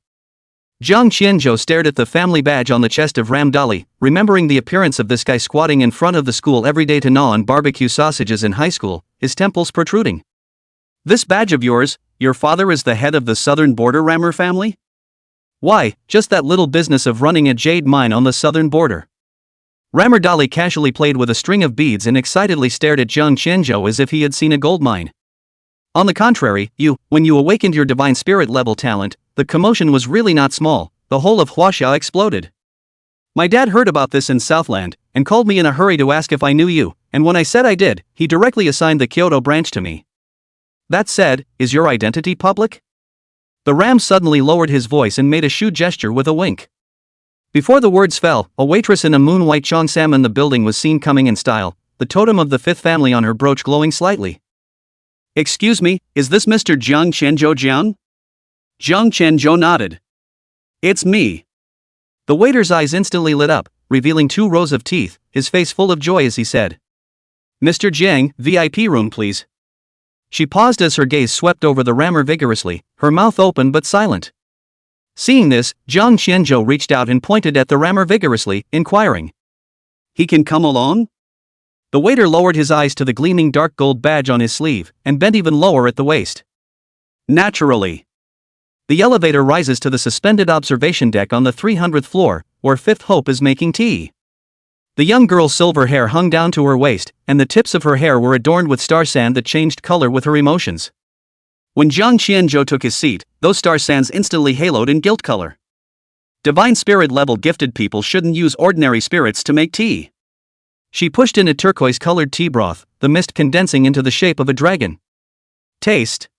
Jiang Qianzhou stared at the family badge on the chest of Ram Dali, remembering the appearance of this guy squatting in front of the school every day to gnaw on barbecue sausages in high school, his temples protruding. This badge of yours, your father is the head of the southern border Rammer family? Why, just that little business of running a jade mine on the southern border. Rammer Dali casually played with a string of beads and excitedly stared at Jiang Qianzhou as if he had seen a gold mine. On the contrary, when you awakened your divine spirit level talent, the commotion was really not small, the whole of Huaxia exploded. My dad heard about this in Southland, and called me in a hurry to ask if I knew you, and when I said I did, he directly assigned the Kyoto branch to me. That said, is your identity public? The Ram suddenly lowered his voice and made a shoe gesture with a wink. Before the words fell, a waitress in a moon-white cheongsam in the building was seen coming in style, the totem of the fifth family on her brooch glowing slightly. Excuse me, is this Mr. Jiang Qianzhou Jiang? Jiang Qianzhou nodded. It's me. The waiter's eyes instantly lit up, revealing 2 rows of teeth, his face full of joy as he said, Mr. Jiang, VIP room please. She paused as her gaze swept over the rammer vigorously, her mouth open but silent. Seeing this, Jiang Qianzhou reached out and pointed at the rammer vigorously, inquiring. He can come alone? The waiter lowered his eyes to the gleaming dark gold badge on his sleeve, and bent even lower at the waist. Naturally. The elevator rises to the suspended observation deck on the 300th floor, where Fifth Hope is making tea. The young girl's silver hair hung down to her waist, and the tips of her hair were adorned with star sand that changed color with her emotions. When Jiang Qianzhou took his seat, those star sands instantly haloed in gilt color. Divine spirit level gifted people shouldn't use ordinary spirits to make tea. She pushed in a turquoise-colored tea broth, the mist condensing into the shape of a dragon. Taste.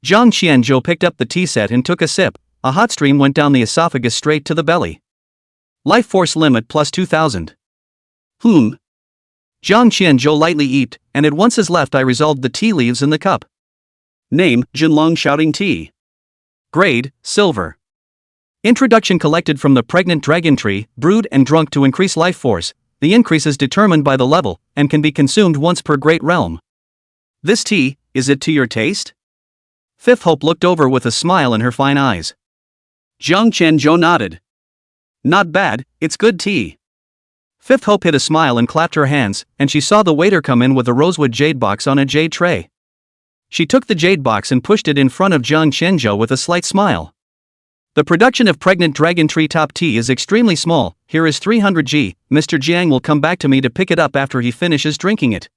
Jiang Qianzhou picked up the tea set and took a sip. A hot stream went down the esophagus straight to the belly. Life force limit plus 2000. Jiang Qianzhou lightly eeped, and at once as left I resolved the tea leaves in the cup. Name, Jinlong Shouting Tea. Grade, Silver. Introduction collected from the pregnant dragon tree, brewed and drunk to increase life force. The increase is determined by the level, and can be consumed once per great realm. This tea, is it to your taste? Fifth Hope looked over with a smile in her fine eyes. Jiang Qianzhou nodded. Not bad, it's good tea. Fifth Hope hid a smile and clapped her hands, and she saw the waiter come in with a rosewood jade box on a jade tray. She took the jade box and pushed it in front of Jiang Qianzhou with a slight smile. The production of pregnant dragon tree top tea is extremely small. Here is 300 G. Mr. Jiang will come back to me to pick it up after he finishes drinking it.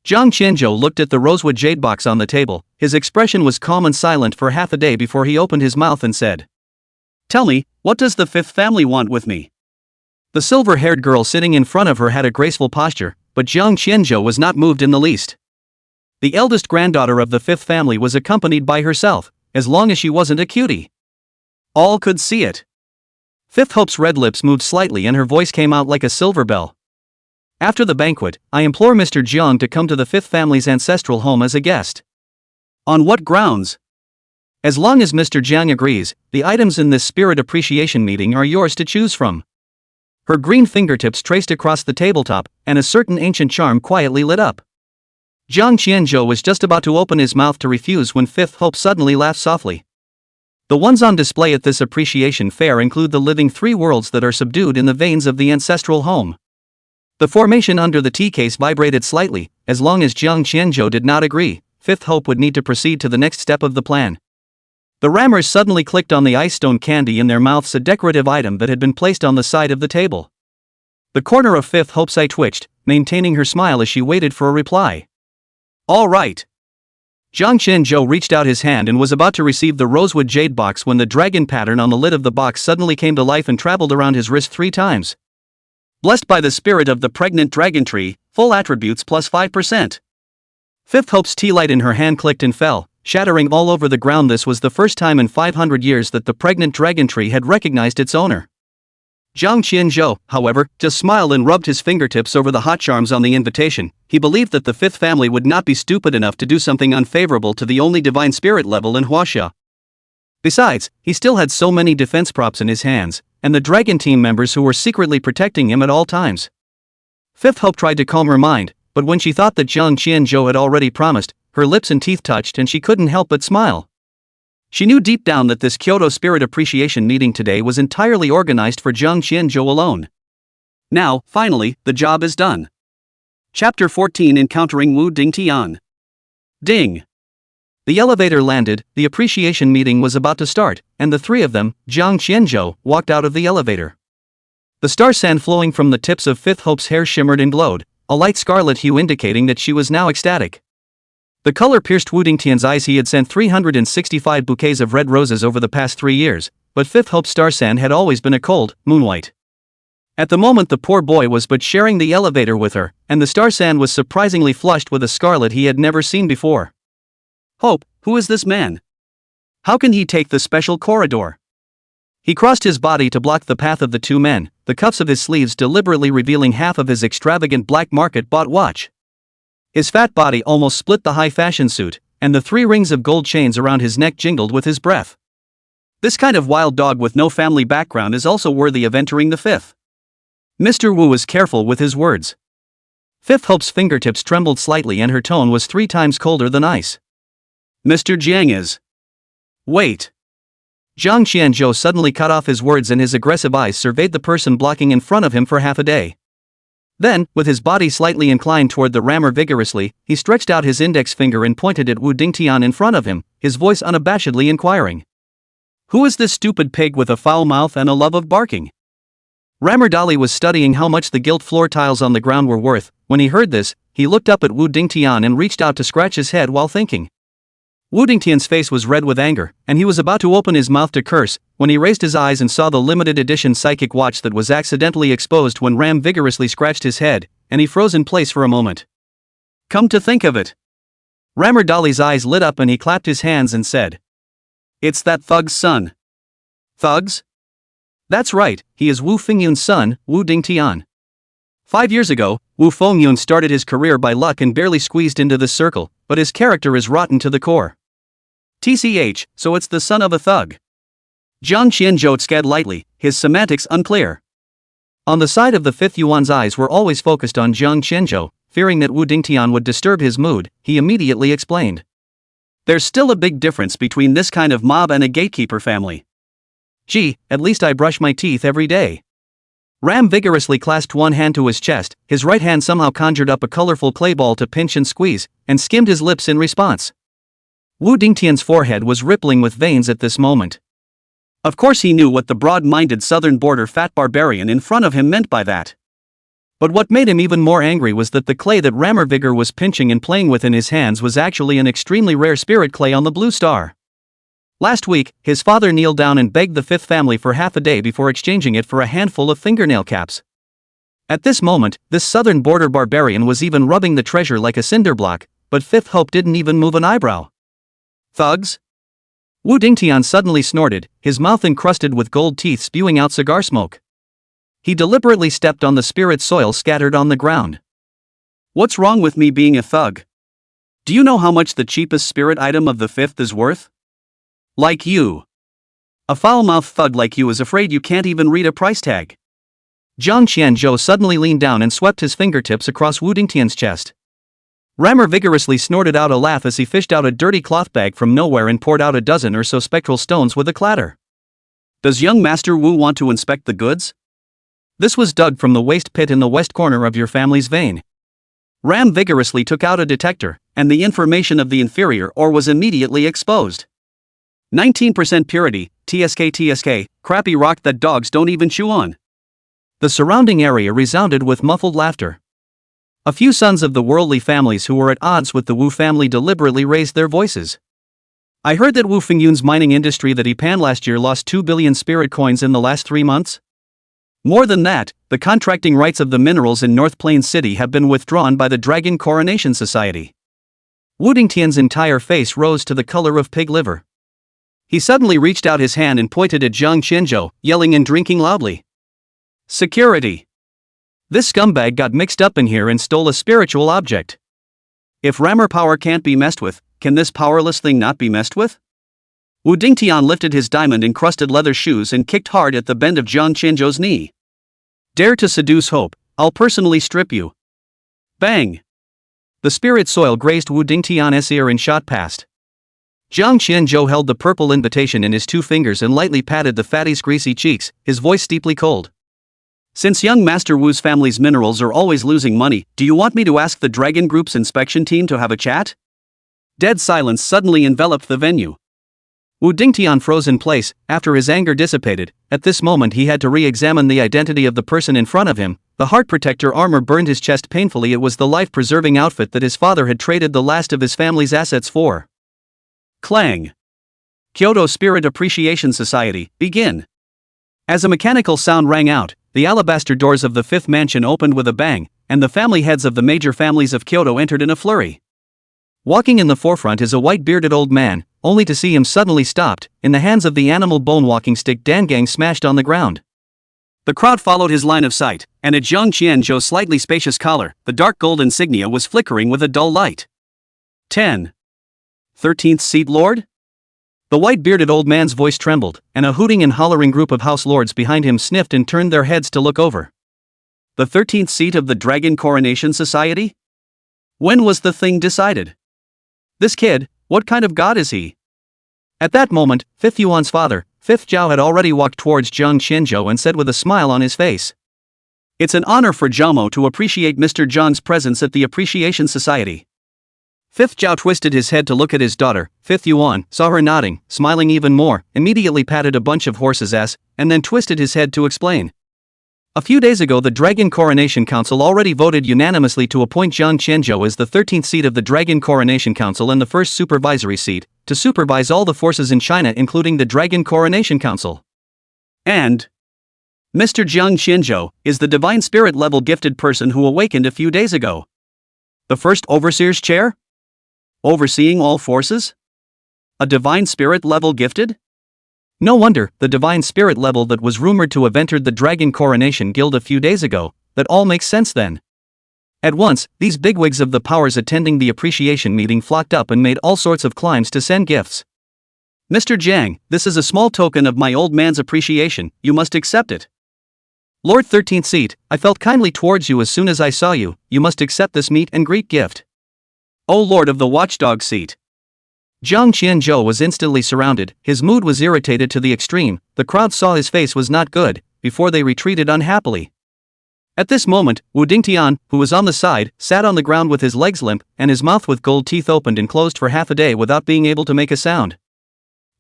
Jiang Qianzhou looked at the rosewood jade box on the table. His expression was calm and silent for half a day before he opened his mouth and said, Tell me, what does the fifth family want with me? The silver-haired girl sitting in front of her had a graceful posture, but Jiang Qianzhou was not moved in the least. The eldest granddaughter of the fifth family was accompanied by herself, as long as she wasn't a cutie. All could see it. Fifth Hope's red lips moved slightly and her voice came out like a silver bell. After the banquet, I implore Mr. Jiang to come to the fifth family's ancestral home as a guest. On what grounds? As long as Mr. Jiang agrees, the items in this spirit appreciation meeting are yours to choose from. Her green fingertips traced across the tabletop, and a certain ancient charm quietly lit up. Jiang Qianzhou was just about to open his mouth to refuse when Fifth Hope suddenly laughed softly. The ones on display at this appreciation fair include the living 3 worlds that are subdued in the veins of the ancestral home. The formation under the tea case vibrated slightly. As long as Jiang Qianzhou did not agree, Fifth Hope would need to proceed to the next step of the plan. The rammers suddenly clicked on the ice stone candy in their mouths, a decorative item that had been placed on the side of the table. The corner of Fifth Hope's eye twitched, maintaining her smile as she waited for a reply. All right. Jiang Qianzhou reached out his hand and was about to receive the rosewood jade box when the dragon pattern on the lid of the box suddenly came to life and traveled around his wrist 3 times. Blessed by the spirit of the pregnant dragon tree, full attributes plus 5%. Fifth Hope's tea light in her hand clicked and fell, shattering all over the ground. This was the first time in 500 years that the pregnant dragon tree had recognized its owner. Jiang Qianzhou, however, just smiled and rubbed his fingertips over the hot charms on the invitation. He believed that the fifth family would not be stupid enough to do something unfavorable to the only divine spirit level in Huaxia. Besides, he still had so many defense props in his hands, and the dragon team members who were secretly protecting him at all times. Fifth Hope tried to calm her mind, but when she thought that Jiang Qianzhou had already promised, her lips and teeth touched and she couldn't help but smile. She knew deep down that this Kyoto Spirit Appreciation meeting today was entirely organized for Jiang Qianzhou alone. Now, finally, the job is done. Chapter 14, Encountering Wu Dingtian. Ding! The elevator landed, the appreciation meeting was about to start, and the 3 of them, Jiang Qianzhou, walked out of the elevator. The star sand flowing from the tips of Fifth Hope's hair shimmered and glowed, a light scarlet hue indicating that she was now ecstatic. The color pierced Wu Dingtian's eyes. He had sent 365 bouquets of red roses over the past 3 years, but Fifth Hope Starsan had always been a cold, moonlight. At the moment the poor boy was but sharing the elevator with her, and the Starsan was surprisingly flushed with a scarlet he had never seen before. Hope, who is this man? How can he take the special corridor? He crossed his body to block the path of the two men, the cuffs of his sleeves deliberately revealing half of his extravagant black market-bought watch. His fat body almost split the high-fashion suit, and the 3 rings of gold chains around his neck jingled with his breath. This kind of wild dog with no family background is also worthy of entering the Fifth. Mr. Wu was careful with his words. Fifth Hope's fingertips trembled slightly and her tone was 3 times colder than ice. Mr. Jiang is... Wait. Zhang Qianzhou suddenly cut off his words and his aggressive eyes surveyed the person blocking in front of him for half a day. Then, with his body slightly inclined toward the rammer vigorously, he stretched out his index finger and pointed at Wu Dingtian in front of him, his voice unabashedly inquiring. Who is this stupid pig with a foul mouth and a love of barking? Rammer Dali was studying how much the gilt floor tiles on the ground were worth. When he heard this, he looked up at Wu Dingtian and reached out to scratch his head while thinking. Wu Dingtian's face was red with anger, and he was about to open his mouth to curse, when he raised his eyes and saw the limited edition psychic watch that was accidentally exposed when Ram vigorously scratched his head, and he froze in place for a moment. Come to think of it. Rammer Dali's eyes lit up and he clapped his hands and said. It's that thug's son. Thugs? That's right, he is Wu Fingyun's son, Wu Dingtian. 5 years ago, Wu Fengyun started his career by luck and barely squeezed into this circle, but his character is rotten to the core. TCH, so it's the son of a thug. Zhang Qianzhou scad lightly, his semantics unclear. On the side of the Fifth Yuan's eyes were always focused on Zhang Qianzhou, fearing that Wu Dingtian would disturb his mood, he immediately explained. There's still a big difference between this kind of mob and a gatekeeper family. Gee, at least I brush my teeth every day. Ram vigorously clasped one hand to his chest, his right hand somehow conjured up a colorful clay ball to pinch and squeeze, and skimmed his lips in response. Wu Dingtian's forehead was rippling with veins at this moment. Of course he knew what the broad-minded southern border fat barbarian in front of him meant by that. But what made him even more angry was that the clay that Rammer Vigor was pinching and playing with in his hands was actually an extremely rare spirit clay on the Blue Star. Last week, his father kneeled down and begged the Fifth family for half a day before exchanging it for a handful of fingernail caps. At this moment, this southern border barbarian was even rubbing the treasure like a cinder block, but Fifth Hope didn't even move an eyebrow. Thugs? Wu Dingtian suddenly snorted, his mouth encrusted with gold teeth spewing out cigar smoke. He deliberately stepped on the spirit soil scattered on the ground. What's wrong with me being a thug? Do you know how much the cheapest spirit item of the Fifth is worth? Like you. A foul-mouthed thug like you is afraid you can't even read a price tag. Zhang Qianzhou suddenly leaned down and swept his fingertips across Wu Dingtian's chest. Rammer vigorously snorted out a laugh as he fished out a dirty cloth bag from nowhere and poured out a dozen or so spectral stones with a clatter. Does young Master Wu want to inspect the goods? This was dug from the waste pit in the west corner of your family's vein. Ram vigorously took out a detector, and the information of the inferior ore was immediately exposed. 19% purity, TSK, crappy rock that dogs don't even chew on. The surrounding area resounded with muffled laughter. A few sons of the worldly families who were at odds with the Wu family deliberately raised their voices. I heard that Wu Fingyun's mining industry that he panned last year lost 2 billion spirit coins in the last 3 months. More than that, the contracting rights of the minerals in North Plains City have been withdrawn by the Dragon Coronation Society. Wu Dingtian's entire face rose to the color of pig liver. He suddenly reached out his hand and pointed at Zhang Qianzhou, yelling and drinking loudly. Security! This scumbag got mixed up in here and stole a spiritual object. If Rammer power can't be messed with, can this powerless thing not be messed with? Wu Dingtian lifted his diamond-encrusted leather shoes and kicked hard at the bend of Zhang Qianzhou's knee. Dare to seduce hope, I'll personally strip you. Bang! The spirit soil grazed Wu Dingtian's ear and shot past. Zhang Qianzhou held the purple invitation in his 2 fingers and lightly patted the fatty's greasy cheeks, his voice steeply cold. Since young Master Wu's family's minerals are always losing money, do you want me to ask the Dragon Group's inspection team to have a chat? Dead silence suddenly enveloped the venue. Wu Dingtian froze in place, after his anger dissipated. At this moment he had to re-examine the identity of the person in front of him, The heart protector armor burned his chest painfully. It was the life-preserving outfit that his father had traded the last of his family's assets for. Clang. Kyoto Spirit Appreciation Society, begin. As a mechanical sound rang out, the alabaster doors of the fifth mansion opened with a bang, and the family heads of the major families of Kyoto entered in a flurry. Walking in the forefront is a white-bearded old man, only to see him suddenly stopped, in the hands of the animal bone walking stick Dangang smashed on the ground. The crowd followed his line of sight, and at Zhang Qianzhou's slightly spacious collar, the dark gold insignia was flickering with a dull light. 10. 13th seat lord? The white-bearded old man's voice trembled, and a hooting and hollering group of house lords behind him sniffed and turned their heads to look over. The 13th seat of the Dragon Coronation Society? When was the thing decided? This kid, what kind of god is he? At that moment, Fifth Yuan's father, Fifth Zhao, had already walked towards Zhang Qianzhou and said with a smile on his face, "It's an honor for Zhao to appreciate Mr. Zhang's presence at the Appreciation Society." Fifth Zhao twisted his head to look at his daughter. Fifth Yuan saw her nodding, smiling even more, immediately patted a bunch of horses' ass, and then twisted his head to explain. A few days ago, the Dragon Coronation Council already voted unanimously to appoint Zhang Qianzhou as the 13th seat of the Dragon Coronation Council and the first supervisory seat, to supervise all the forces in China including the Dragon Coronation Council. And Mr. Zhang Qianzhou is the divine spirit level gifted person who awakened a few days ago. The first overseer's chair? Overseeing all forces? A divine spirit level gifted? No wonder, the divine spirit level that was rumored to have entered the Dragon Coronation Guild a few days ago. That all makes sense then. At once, these bigwigs of the powers attending the appreciation meeting flocked up and made all sorts of climbs to send gifts. "Mr. Jiang, this is a small token of my old man's appreciation, you must accept it. Lord 13th seat, I felt kindly towards you as soon as I saw you, you must accept this meet and greet gift. O Lord of the Watchdog seat." Zhang Qianzhou was instantly surrounded, his mood was irritated to the extreme, the crowd saw his face was not good, before they retreated unhappily. At this moment, Wu Dingtian, who was on the side, sat on the ground with his legs limp, and his mouth with gold teeth opened and closed for half a day without being able to make a sound.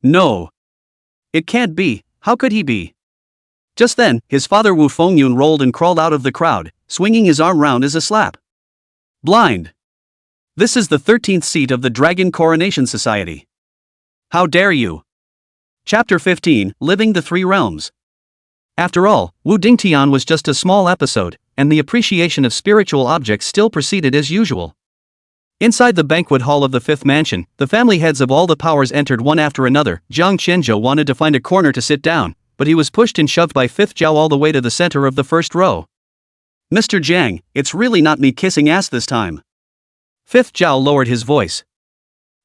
No. It can't be, how could he be? Just then, his father Wu Fengyun rolled and crawled out of the crowd, swinging his arm round as a slap. "Blind! This is the 13th seat of the Dragon Coronation Society. How dare you?" Chapter 15, Living the Three Realms. After all, Wu Dingtian was just a small episode, and the appreciation of spiritual objects still proceeded as usual. Inside the banquet hall of the fifth mansion, the family heads of all the powers entered one after another. Zhang Qianzhou wanted to find a corner to sit down, but he was pushed and shoved by Fifth Zhao all the way to the center of the first row. "Mr. Jiang, it's really not me kissing ass this time." Fifth Zhao lowered his voice.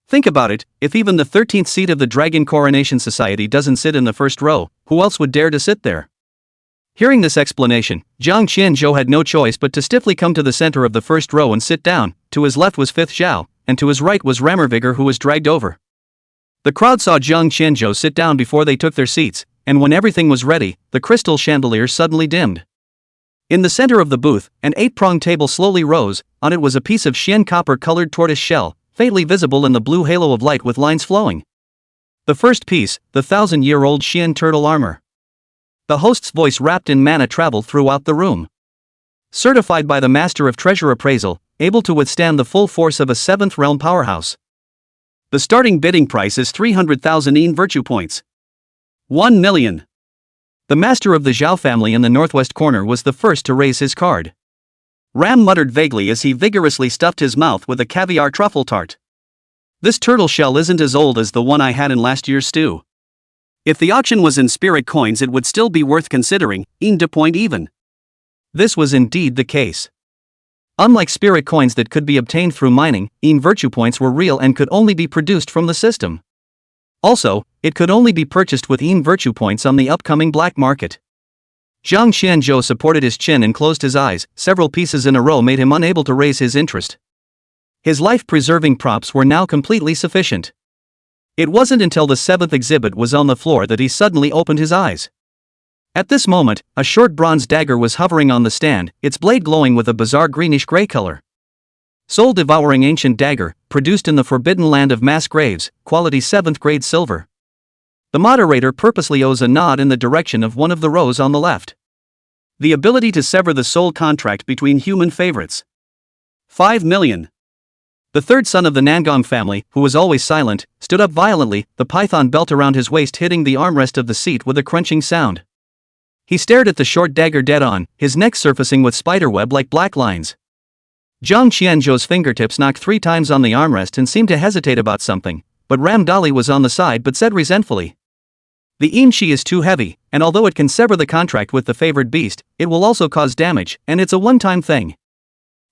"Think about it, if even the 13th seat of the Dragon Coronation Society doesn't sit in the first row, who else would dare to sit there?" Hearing this explanation, Zhang Qianzhou had no choice but to stiffly come to the center of the first row and sit down. To his left was Fifth Zhao, and to his right was Rammervigor, who was dragged over. The crowd saw Zhang Qianzhou sit down before they took their seats, and when everything was ready, the crystal chandelier suddenly dimmed. In the center of the booth, an 8-pronged table slowly rose. On it was a piece of Xian copper-colored tortoise shell, faintly visible in the blue halo of light with lines flowing. The first piece, the 1,000-year-old Xian turtle armor. The host's voice wrapped in mana traveled throughout the room. Certified by the Master of Treasure Appraisal, able to withstand the full force of a 7th realm powerhouse. The starting bidding price is 300,000 yin virtue points. 1 million. The master of the Zhao family in the northwest corner was the first to raise his card. Ram muttered vaguely as he vigorously stuffed his mouth with a caviar truffle tart. "This turtle shell isn't as old as the one I had in last year's stew. If the auction was in spirit coins, it would still be worth considering, yin de point even." This was indeed the case. Unlike spirit coins that could be obtained through mining, yin virtue points were real and could only be produced from the system. Also, it could only be purchased with yin virtue points on the upcoming black market. Zhang Qianzhou supported his chin and closed his eyes. Several pieces in a row made him unable to raise his interest. His life-preserving props were now completely sufficient. It wasn't until the 7th exhibit was on the floor that he suddenly opened his eyes. At this moment, a short bronze dagger was hovering on the stand, its blade glowing with a bizarre greenish-gray color. Soul-devouring ancient dagger, produced in the forbidden land of mass graves, quality 7th grade silver. The moderator purposely owes a nod in the direction of one of the rows on the left. The ability to sever the soul contract between human favorites. 5 million. The third son of the Nangong family, who was always silent, stood up violently, the python belt around his waist hitting the armrest of the seat with a crunching sound. He stared at the short dagger dead on, his neck surfacing with spiderweb like black lines. Zhang Qianzhou's fingertips knocked 3 times on the armrest and seemed to hesitate about something, but Ram Dali was on the side but said resentfully. The Imshi is too heavy, and although it can sever the contract with the favored beast, it will also cause damage, and it's a one-time thing.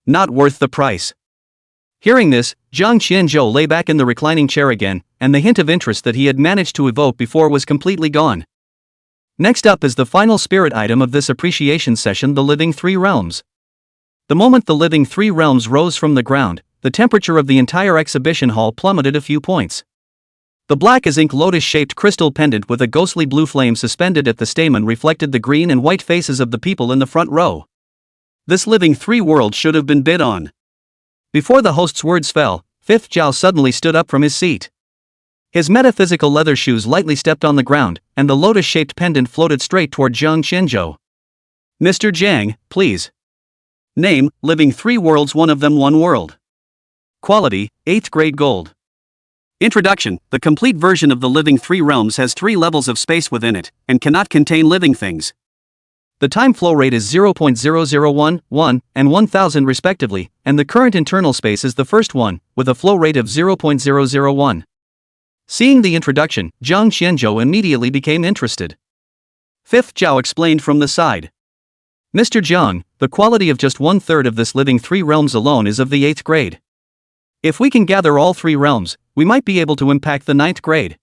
Not worth the price. Hearing this, Zhang Qianzhou lay back in the reclining chair again, and the hint of interest that he had managed to evoke before was completely gone. Next up is the final spirit item of this appreciation session, the Living Three Realms. The moment the Living Three Realms rose from the ground, the temperature of the entire exhibition hall plummeted a few points. The black-as-ink lotus-shaped crystal pendant with a ghostly blue flame suspended at the stamen reflected the green and white faces of the people in the front row. This Living Three Worlds should have been bid on. Before the host's words fell, Fifth Zhao suddenly stood up from his seat. His metaphysical leather shoes lightly stepped on the ground, and the lotus-shaped pendant floated straight toward Zhang Qianzhou. Mr. Jiang, please. Name, Living Three Worlds, one of them one world. Quality, 8th grade gold. Introduction: the complete version of the Living Three Realms has 3 levels of space within it, and cannot contain living things. The time flow rate is 0.001, 1, and 1000 respectively, and the current internal space is the first one, with a flow rate of 0.001. Seeing the introduction, Zhang Qianzhou immediately became interested. Fifth Zhao explained from the side. Mr. Zhang, the quality of just 1/3 of this Living Three Realms alone is of the 8th grade. If we can gather all 3 realms, we might be able to impact the 9th grade.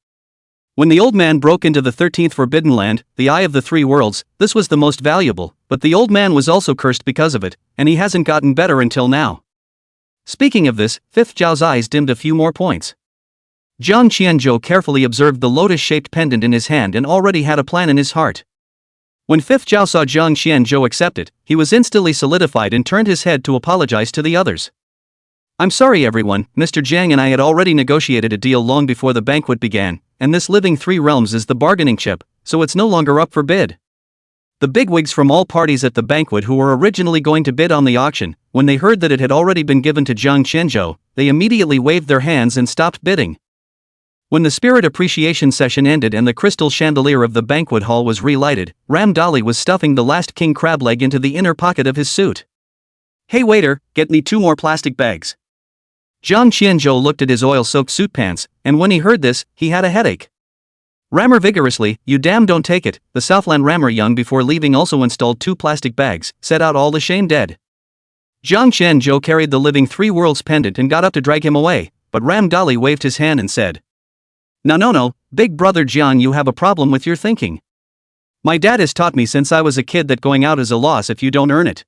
When the old man broke into the 13th Forbidden Land, the Eye of the Three Worlds, this was the most valuable, but the old man was also cursed because of it, and he hasn't gotten better until now. Speaking of this, Fifth Zhao's eyes dimmed a few more points. Zhang Qianzhou carefully observed the lotus-shaped pendant in his hand and already had a plan in his heart. When Fifth Zhao saw Zhang Qianzhou accept it, he was instantly solidified and turned his head to apologize to the others. I'm sorry everyone, Mr. Jiang and I had already negotiated a deal long before the banquet began, and this Living Three Realms is the bargaining chip, so it's no longer up for bid. The bigwigs from all parties at the banquet who were originally going to bid on the auction, when they heard that it had already been given to Zhang Qianzhou, they immediately waved their hands and stopped bidding. When the spirit appreciation session ended and the crystal chandelier of the banquet hall was relighted, Ram Dali was stuffing the last king crab leg into the inner pocket of his suit. Hey waiter, get me 2 more plastic bags. Zhang Qianzhou looked at his oil-soaked suit pants, and when he heard this, he had a headache. Rammer vigorously, you damn don't take it, the Southland Rammer Young before leaving also installed 2 plastic bags, set out all the shame dead. Zhang Qianzhou carried the Living Three Worlds pendant and got up to drag him away, but Ram Dali waved his hand and said, No, big brother Jiang, you have a problem with your thinking. My dad has taught me since I was a kid that going out is a loss if you don't earn it.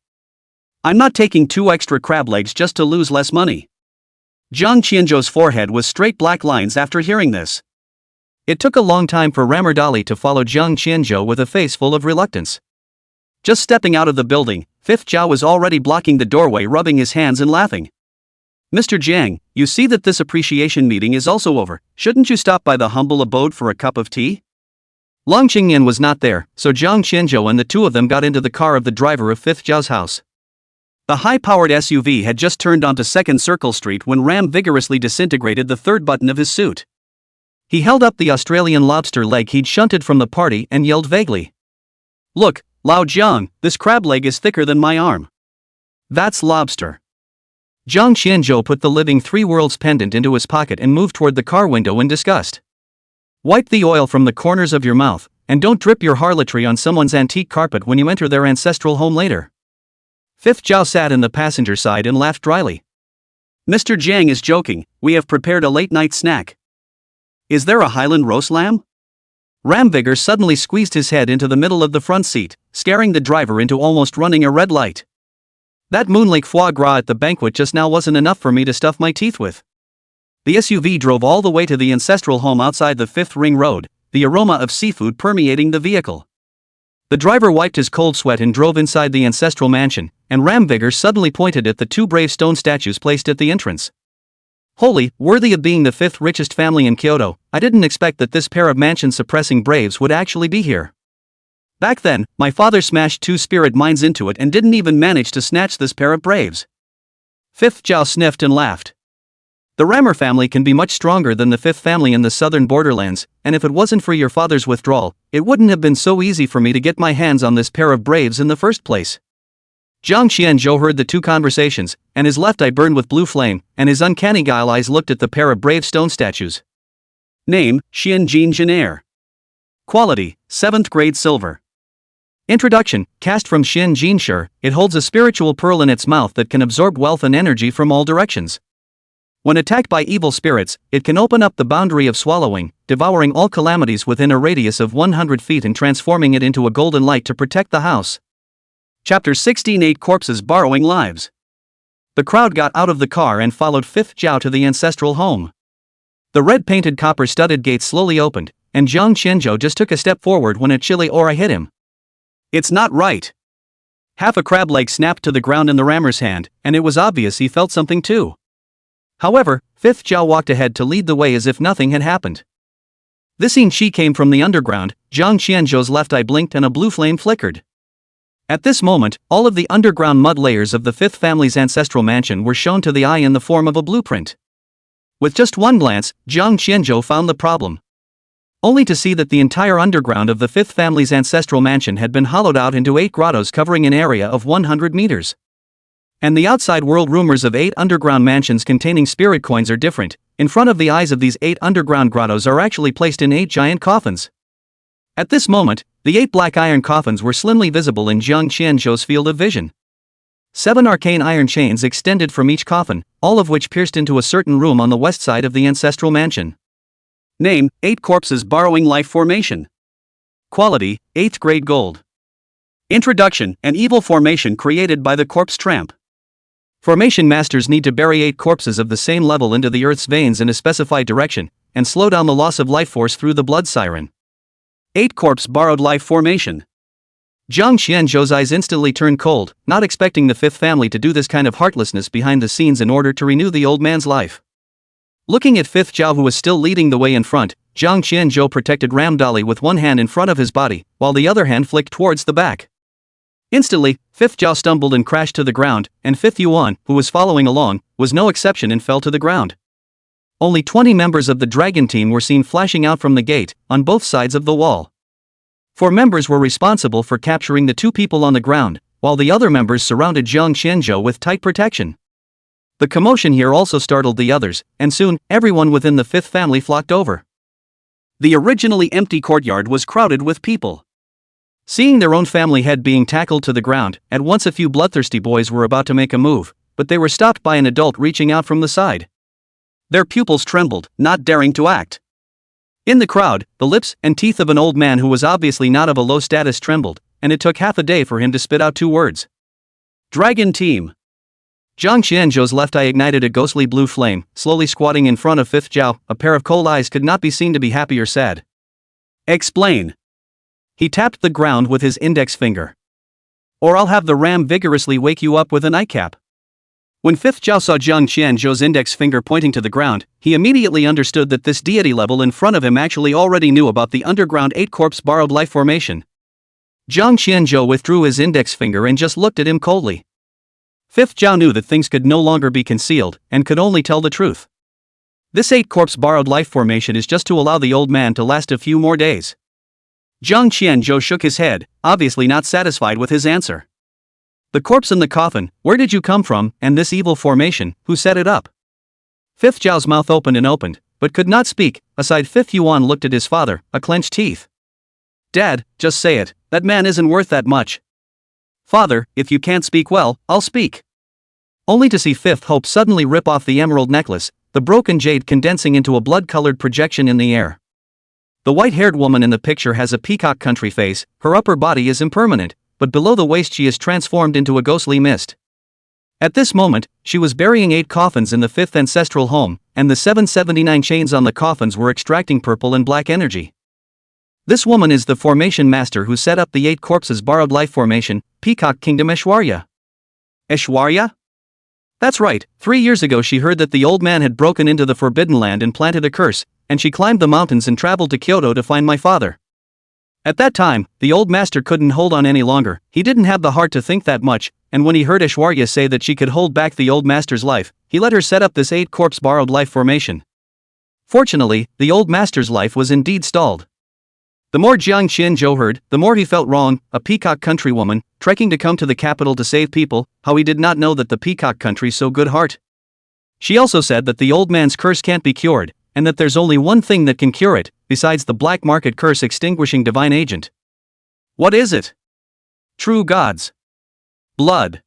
I'm not taking 2 extra crab legs just to lose less money. Zhang Qianzhou's forehead was straight black lines after hearing this. It took a long time for Rammer Dali to follow Zhang Qianzhou with a face full of reluctance. Just stepping out of the building, Fifth Zhao was already blocking the doorway, rubbing his hands and laughing. Mr. Jiang, you see that this appreciation meeting is also over, shouldn't you stop by the humble abode for a cup of tea? Long Qingyan was not there, so Zhang Qianzhou and the 2 of them got into the car of the driver of Fifth Zhao's house. The high-powered SUV had just turned onto 2nd Circle Street when Ram vigorously disintegrated the 3rd button of his suit. He held up the Australian lobster leg he'd shunted from the party and yelled vaguely. Look, Lao Jiang, this crab leg is thicker than my arm. That's lobster. Zhang Qianzhou put the Living Three Worlds pendant into his pocket and moved toward the car window in disgust. Wipe the oil from the corners of your mouth, and don't drip your harlotry on someone's antique carpet when you enter their ancestral home later. Fifth Zhao sat in the passenger side and laughed dryly. Mr. Jiang is joking, we have prepared a late-night snack. Is there a Highland roast lamb? Ram Vigor suddenly squeezed his head into the middle of the front seat, scaring the driver into almost running a red light. That Moonlake foie gras at the banquet just now wasn't enough for me to stuff my teeth with. The SUV drove all the way to the ancestral home outside the 5th Ring Road, the aroma of seafood permeating the vehicle. The driver wiped his cold sweat and drove inside the ancestral mansion, and Ram Vigor suddenly pointed at the 2 brave stone statues placed at the entrance. Holy, worthy of being the 5th richest family in Kyoto, I didn't expect that this pair of mansion-suppressing braves would actually be here. Back then, my father smashed 2 spirit mines into it and didn't even manage to snatch this pair of braves. Fifth Zhao sniffed and laughed. The Rammer family can be much stronger than the fifth family in the southern borderlands, and if it wasn't for your father's withdrawal, it wouldn't have been so easy for me to get my hands on this pair of braves in the first place. Zhang Qianzhou heard the two conversations, and his left eye burned with blue flame, and his uncanny guile eyes looked at the pair of brave stone statues. Name, Xian Jin Jinair. Quality, 7th grade silver. Introduction, cast from Xian Jin Shi, it holds a spiritual pearl in its mouth that can absorb wealth and energy from all directions. When attacked by evil spirits, it can open up the boundary of swallowing, devouring all calamities within a radius of 100 feet and transforming it into a golden light to protect the house. Chapter 16 8 Corpses Borrowing Lives. The crowd got out of the car and followed Fifth Zhao to the ancestral home. The red-painted copper-studded gate slowly opened, and Zhang Qianzhou just took a step forward when a chilly aura hit him. It's not right. Half a crab leg snapped to the ground in the rammer's hand, and it was obvious he felt something too. However, Fifth Zhao walked ahead to lead the way as if nothing had happened. This Shi came from the underground. Zhang Qianzhou's left eye blinked and a blue flame flickered. At this moment, all of the underground mud layers of the fifth family's ancestral mansion were shown to the eye in the form of a blueprint. With just one glance, Zhang Qianzhou found the problem. Only to see that the entire underground of the fifth family's ancestral mansion had been hollowed out into 8 grottos covering an area of 100 meters. And the outside world rumors of 8 underground mansions containing spirit coins are different. In front of the eyes of these 8 underground grottos are actually placed in 8 giant coffins. At this moment, the 8 black iron coffins were slimly visible in Zhang Qianzhou's field of vision. 7 arcane iron chains extended from each coffin, all of which pierced into a certain room on the west side of the ancestral mansion. Name, 8 Corpses Borrowing Life Formation. Quality, 8th grade gold. Introduction, an evil formation created by the corpse tramp. Formation masters need to bury 8 corpses of the same level into the earth's veins in a specified direction, and slow down the loss of life force through the blood siren. 8 Corpse Borrowed Life Formation. Zhang Qianzhou's eyes instantly turned cold, not expecting the fifth family to do this kind of heartlessness behind the scenes in order to renew the old man's life. Looking at Fifth Zhao, who was still leading the way in front, Zhang Qianzhou protected Ramdali with one hand in front of his body, while the other hand flicked towards the back. Instantly, Fifth Zhao stumbled and crashed to the ground, and Fifth Yuan, who was following along, was no exception and fell to the ground. Only 20 members of the dragon team were seen flashing out from the gate, on both sides of the wall. 4 members were responsible for capturing the 2 people on the ground, while the other members surrounded Zhang Qianzhou with tight protection. The commotion here also startled the others, and soon, everyone within the fifth family flocked over. The originally empty courtyard was crowded with people. Seeing their own family head being tackled to the ground, at once a few bloodthirsty boys were about to make a move, but they were stopped by an adult reaching out from the side. Their pupils trembled, not daring to act. In the crowd, the lips and teeth of an old man who was obviously not of a low status trembled, and it took half a day for him to spit out 2 words. Dragon Team. Zhang Qianzhou's left eye ignited a ghostly blue flame, slowly squatting in front of Fifth Zhao. A pair of cold eyes could not be seen to be happy or sad. Explain. He tapped the ground with his index finger. Or I'll have the ram vigorously wake you up with a nightcap. When Fifth Zhao saw Zhang Qianzhou's index finger pointing to the ground, he immediately understood that this deity level in front of him actually already knew about the underground 8 Corpse Borrowed Life Formation. Zhang Qianzhou withdrew his index finger and just looked at him coldly. Fifth Zhao knew that things could no longer be concealed, and could only tell the truth. This 8 Corpse Borrowed Life Formation is just to allow the old man to last a few more days. Zhang Qianzhou shook his head, obviously not satisfied with his answer. The corpse in the coffin, where did you come from, and this evil formation, who set it up? Fifth Zhao's mouth opened and opened, but could not speak. Aside, Fifth Yuan looked at his father, a clenched teeth. Dad, just say it, that man isn't worth that much. Father, if you can't speak well, I'll speak. Only to see Fifth Hope suddenly rip off the emerald necklace, the broken jade condensing into a blood-colored projection in the air. The white-haired woman in the picture has a peacock country face, her upper body is impermanent, but below the waist she is transformed into a ghostly mist. At this moment, she was burying 8 coffins in the 5th ancestral home, and the 779 chains on the coffins were extracting purple and black energy. This woman is the formation master who set up the 8 Corpses Borrowed Life Formation, Peacock Kingdom Aishwarya. Aishwarya? That's right, 3 years ago she heard that the old man had broken into the Forbidden Land and planted a curse, and she climbed the mountains and traveled to Kyoto to find my father. At that time, the old master couldn't hold on any longer. He didn't have the heart to think that much, and when he heard Aishwarya say that she could hold back the old master's life, he let her set up this 8-corpse borrowed life formation. Fortunately, the old master's life was indeed stalled. The more Jiang Qianzhou heard, the more he felt wrong. A peacock countrywoman, trekking to come to the capital to save people, how he did not know that the peacock country's so good heart. She also said that the old man's curse can't be cured, and that there's only one thing that can cure it, besides the black market curse extinguishing divine agent. What is it? True God's blood.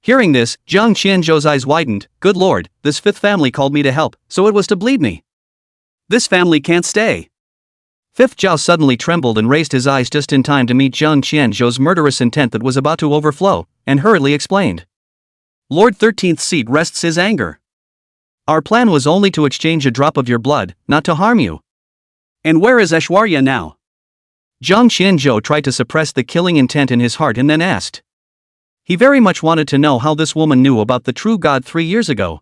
Hearing this, Jiang Qianzhou's eyes widened. Good Lord, this fifth family called me to help, so it was to bleed me. This family can't stay. Fifth Zhao suddenly trembled and raised his eyes just in time to meet Jiang Qianzhou's murderous intent that was about to overflow, and hurriedly explained. Lord 13th seat rests his anger. Our plan was only to exchange a drop of your blood, not to harm you. And where is Aishwarya now? Jiang Qianzhou tried to suppress the killing intent in his heart and then asked. He very much wanted to know how this woman knew about the true God 3 years ago.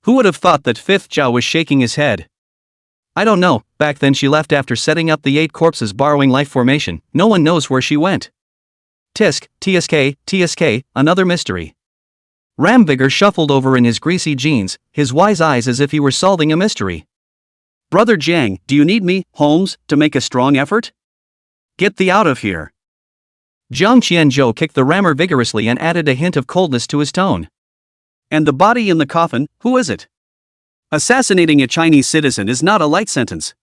Who would have thought that Fifth Zhao was shaking his head? I don't know, back then she left after setting up the 8 corpses borrowing life formation, no one knows where she went. Tisk, TSK, another mystery. Ram Vigor shuffled over in his greasy jeans, his wise eyes as if he were solving a mystery. Brother Jiang, do you need me, Holmes, to make a strong effort? Get thee out of here. Jiang Qianzhou kicked the rammer vigorously and added a hint of coldness to his tone. And the body in the coffin, who is it? Assassinating a Chinese citizen is not a light sentence.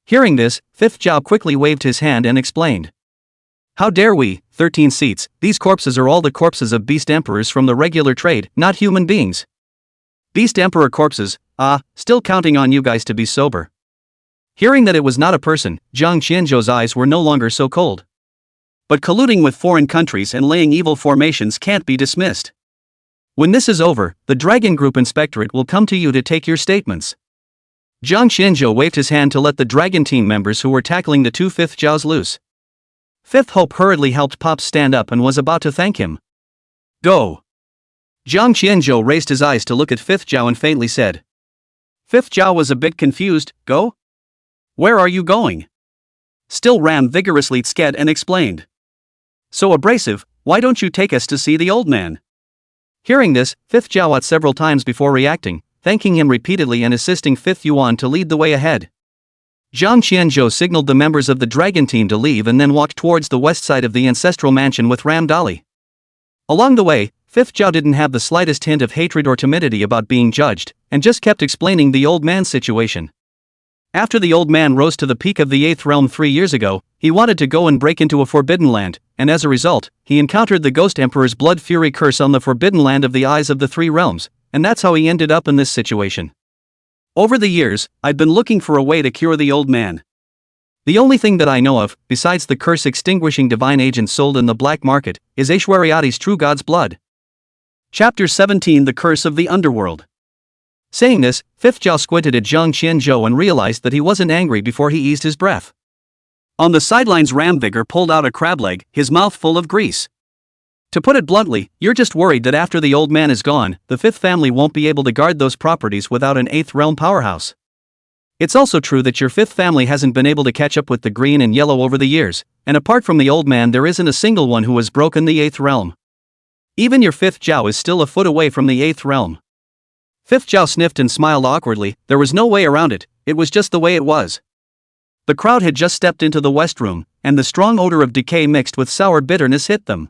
Hearing this, Fifth Zhao quickly waved his hand and explained. How dare we, 13 seats, these corpses are all the corpses of beast emperors from the regular trade, not human beings. Beast emperor corpses, still counting on you guys to be sober. Hearing that it was not a person, Jiang Qianzhou's eyes were no longer so cold. But colluding with foreign countries and laying evil formations can't be dismissed. When this is over, the Dragon Group Inspectorate will come to you to take your statements. Jiang Qianzhou waved his hand to let the Dragon team members who were tackling the 2 Fifth Zhaos loose. Fifth Hope hurriedly helped Pops stand up and was about to thank him. Go. Jiang Qianzhou raised his eyes to look at Fifth Zhao and faintly said. Fifth Zhao was a bit confused. Go? Where are you going? Still Ram vigorously sked and explained. So abrasive, why don't you take us to see the old man? Hearing this, Fifth Zhao out several times before reacting, thanking him repeatedly and assisting Fifth Yuan to lead the way ahead. Jiang Qianzhou signaled the members of the Dragon team to leave and then walked towards the west side of the ancestral mansion with Ram Dali. Along the way, Fifth Zhao didn't have the slightest hint of hatred or timidity about being judged, and just kept explaining the old man's situation. After the old man rose to the peak of the 8th realm 3 years ago, he wanted to go and break into a forbidden land, and as a result, he encountered the Ghost Emperor's blood fury curse on the forbidden land of the eyes of the 3 realms, and that's how he ended up in this situation. Over the years, I'd been looking for a way to cure the old man. The only thing that I know of, besides the curse-extinguishing divine agent sold in the black market, is Aishwaryati's true god's blood. Chapter 17 The Curse of the Underworld. Saying this, Fifth Zhao squinted at Jiang Qianzhou and realized that he wasn't angry before he eased his breath. On the sidelines Ram Vigor pulled out a crab leg, his mouth full of grease. To put it bluntly, you're just worried that after the old man is gone, the 5th family won't be able to guard those properties without an 8th realm powerhouse. It's also true that your 5th family hasn't been able to catch up with the green and yellow over the years, and apart from the old man there isn't a single one who has broken the 8th realm. Even your 5th Zhao is still a foot away from the 8th realm. 5th Zhao sniffed and smiled awkwardly. There was no way around it, it was just the way it was. The crowd had just stepped into the west room, and the strong odor of decay mixed with sour bitterness hit them.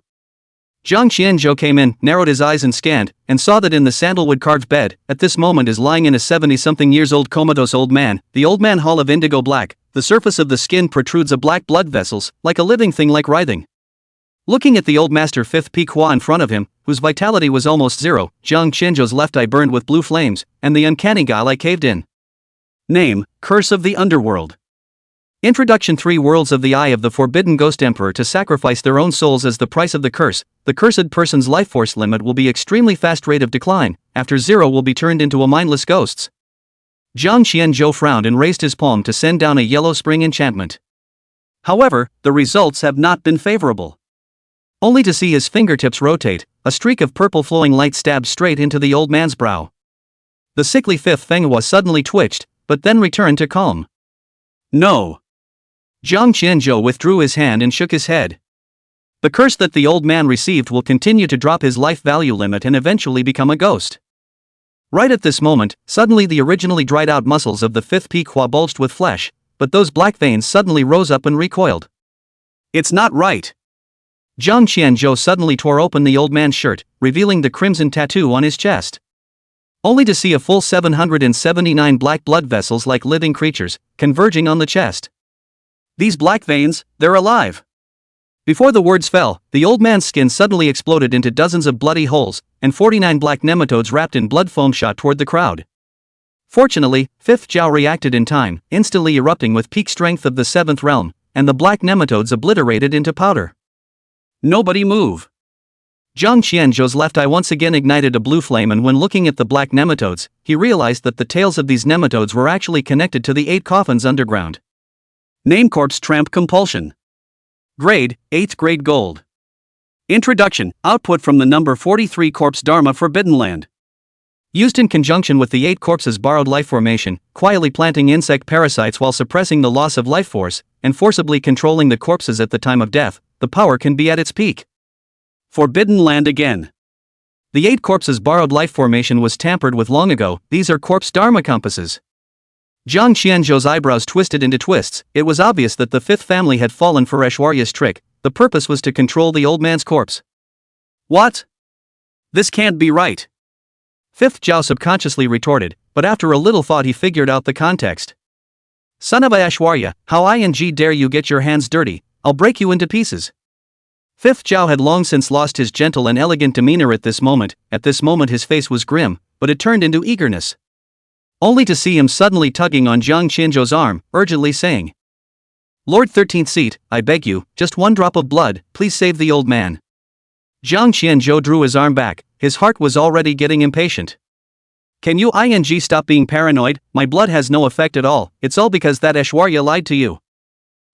Jiang Qianzhou came in, narrowed his eyes and scanned, and saw that in the sandalwood carved bed, at this moment is lying in a 70-something years old comatose old man, the old man hull of indigo black, the surface of the skin protrudes a black blood vessels, like a living thing like writhing. Looking at the old master 5th Pequot in front of him, whose vitality was almost zero, Jiang Qianzhou's left eye burned with blue flames, and the uncanny guile caved in. Name, Curse of the Underworld. Introduction 3 Worlds of the Eye of the Forbidden Ghost Emperor to sacrifice their own souls as the price of the curse. The cursed person's life force limit will be extremely fast rate of decline, after 0 will be turned into a mindless ghosts. Jiang Qianzhou frowned and raised his palm to send down a yellow spring enchantment. However, the results have not been favorable. Only to see his fingertips rotate, a streak of purple flowing light stabbed straight into the old man's brow. The sickly 5th Fenghua suddenly twitched, but then returned to calm. No. Jiang Qianzhou withdrew his hand and shook his head. The curse that the old man received will continue to drop his life value limit and eventually become a ghost. Right at this moment, suddenly the originally dried out muscles of the fifth Pequot bulged with flesh, but those black veins suddenly rose up and recoiled. It's not right. Jiang Qianzhou suddenly tore open the old man's shirt, revealing the crimson tattoo on his chest. Only to see a full 779 black blood vessels like living creatures, converging on the chest. These black veins, they're alive. Before the words fell, the old man's skin suddenly exploded into dozens of bloody holes, and 49 black nematodes wrapped in blood foam shot toward the crowd. Fortunately, Fifth Zhao reacted in time, instantly erupting with peak strength of the seventh realm, and the black nematodes obliterated into powder. Nobody move. Jiang Qianzhou's left eye once again ignited a blue flame, and when looking at the black nematodes, he realized that the tails of these nematodes were actually connected to the 8 coffins underground. Name Corpse Tramp Compulsion. Grade, 8th grade gold. Introduction, output from the number 43 Corpse Dharma Forbidden Land. Used in conjunction with the 8 corpses borrowed life formation, quietly planting insect parasites while suppressing the loss of life force, and forcibly controlling the corpses at the time of death, the power can be at its peak. Forbidden Land again. The 8 corpses borrowed life formation was tampered with long ago. These are corpse dharma compasses. Jiang Qianzhou's eyebrows twisted into twists. It was obvious that the fifth family had fallen for Aishwarya's trick. The purpose was to control the old man's corpse. What? This can't be right. Fifth Zhao subconsciously retorted, but after a little thought he figured out the context. Son of Aishwarya, how dare you get your hands dirty? I'll break you into pieces. Fifth Zhao had long since lost his gentle and elegant demeanor at this moment. At this moment his face was grim, but it turned into eagerness. Only to see him suddenly tugging on Jiang Qianzhou's arm, urgently saying, Lord 13th Seat, I beg you, just one drop of blood, please save the old man. Jiang Qianzhou drew his arm back, his heart was already getting impatient. Can you stop being paranoid? My blood has no effect at all, it's all because that Aishwarya lied to you.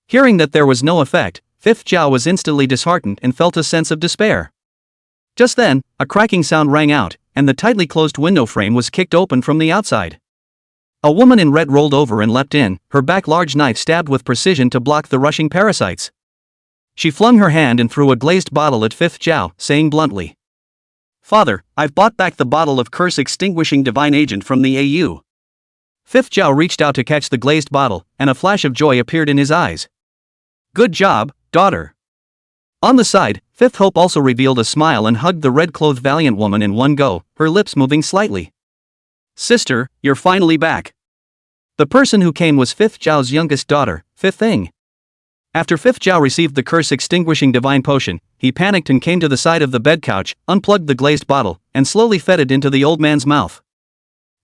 Hearing that there was no effect, Fifth Zhao was instantly disheartened and felt a sense of despair. Just then, a cracking sound rang out, and the tightly closed window frame was kicked open from the outside. A woman in red rolled over and leapt in, her back large knife stabbed with precision to block the rushing parasites. She flung her hand and threw a glazed bottle at Fifth Zhao, saying bluntly, Father, I've bought back the bottle of curse-extinguishing divine agent from the AU. Fifth Zhao reached out to catch the glazed bottle, and a flash of joy appeared in his eyes. Good job, daughter. On the side, Fifth Hope also revealed a smile and hugged the red-clothed valiant woman in one go, her lips moving slightly. Sister, you're finally back. The person who came was Fifth Zhao's youngest daughter, Fifth Ying. After Fifth Zhao received the curse-extinguishing divine potion, he panicked and came to the side of the bed couch, unplugged the glazed bottle, and slowly fed it into the old man's mouth.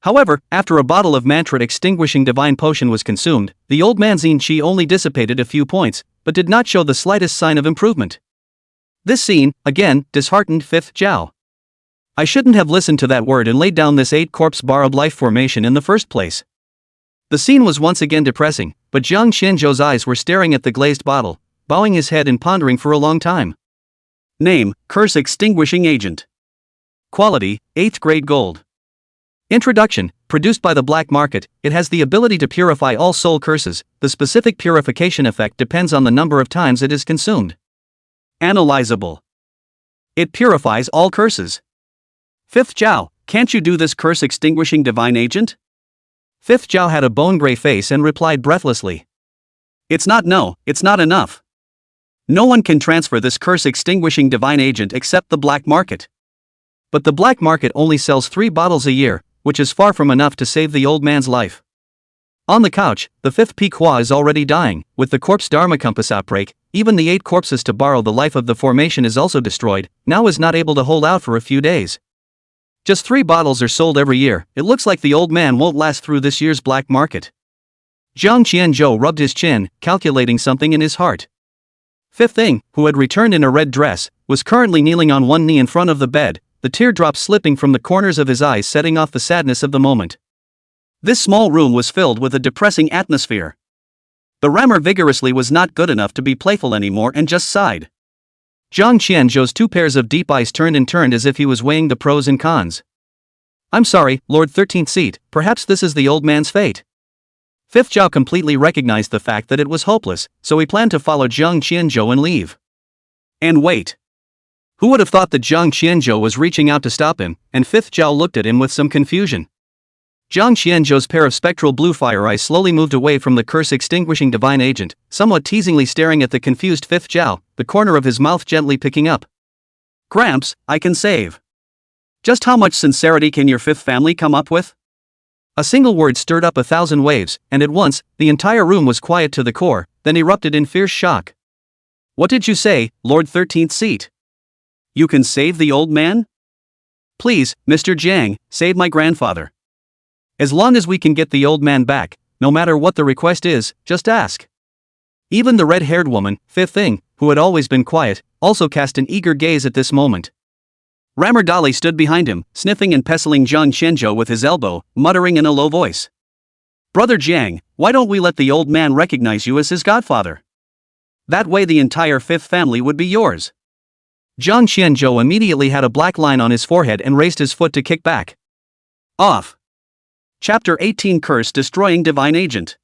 However, after a bottle of mantra-extinguishing divine potion was consumed, the old man's yin qi only dissipated a few points, but did not show the slightest sign of improvement. This scene, again, disheartened Fifth Zhao. I shouldn't have listened to that word and laid down this 8 corpse borrowed life formation in the first place. The scene was once again depressing, but Jiang Qianzhou's eyes were staring at the glazed bottle, bowing his head and pondering for a long time. Name, Curse Extinguishing Agent. Quality, 8th grade gold. Introduction, produced by the black market, it has the ability to purify all soul curses. The specific purification effect depends on the number of times it is consumed. Analyzable. It purifies all curses. Fifth Zhao, can't you do this curse extinguishing divine agent? Fifth Zhao had a bone-gray face and replied breathlessly. It's not enough. No one can transfer this curse extinguishing divine agent except the black market. But the black market only sells 3 bottles a year, which is far from enough to save the old man's life. On the couch, the fifth Pequot is already dying. With the corpse Dharma compass outbreak, even the 8 corpses to borrow the life of the formation is also destroyed, now is not able to hold out for a few days. Just 3 bottles are sold every year. It looks like the old man won't last through this year's black market. Jiang Qianzhou rubbed his chin, calculating something in his heart. Fifth Ying, who had returned in a red dress, was currently kneeling on one knee in front of the bed, the teardrops slipping from the corners of his eyes setting off the sadness of the moment. This small room was filled with a depressing atmosphere. The rammer vigorously was not good enough to be playful anymore and just sighed. Jiang Qianzhou's 2 pairs of deep eyes turned as if he was weighing the pros and cons. I'm sorry, Lord 13th Seat, perhaps this is the old man's fate. Fifth Zhao completely recognized the fact that it was hopeless, so he planned to follow Jiang Qianzhou and leave. And wait. Who would have thought that Jiang Qianzhou was reaching out to stop him, and Fifth Zhao looked at him with some confusion. Jiang Qianzhou's pair of spectral blue fire eyes slowly moved away from the curse-extinguishing divine agent, somewhat teasingly staring at the confused Fifth Zhao, the corner of his mouth gently picking up. Gramps, I can save. Just how much sincerity can your fifth family come up with? A single word stirred up 1,000 waves, and at once, the entire room was quiet to the core, then erupted in fierce shock. What did you say, Lord 13th Seat? You can save the old man? Please, Mr. Jiang, save my grandfather. As long as we can get the old man back, no matter what the request is, just ask. Even the red-haired woman, Fifth Thing, who had always been quiet, also cast an eager gaze at this moment. Rammer Dali stood behind him, sniffing and pestling Jiang Qianzhou with his elbow, muttering in a low voice. Brother Jiang, why don't we let the old man recognize you as his godfather? That way the entire fifth family would be yours. Jiang Qianzhou immediately had a black line on his forehead and raised his foot to kick back. Off. Chapter 18 Curse Destroying Divine Agent.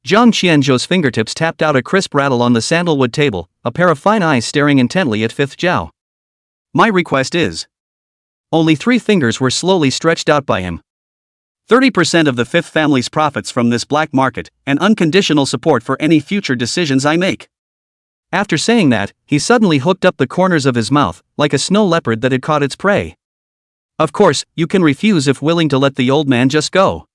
Jiang Qianzhou's fingertips tapped out a crisp rattle on the sandalwood table, a pair of fine eyes staring intently at Fifth Zhao. My request is. Only 3 fingers were slowly stretched out by him. 30% of the fifth family's profits from this black market, and unconditional support for any future decisions I make. After saying that, he suddenly hooked up the corners of his mouth, like a snow leopard that had caught its prey. Of course, you can refuse if willing to let the old man just go.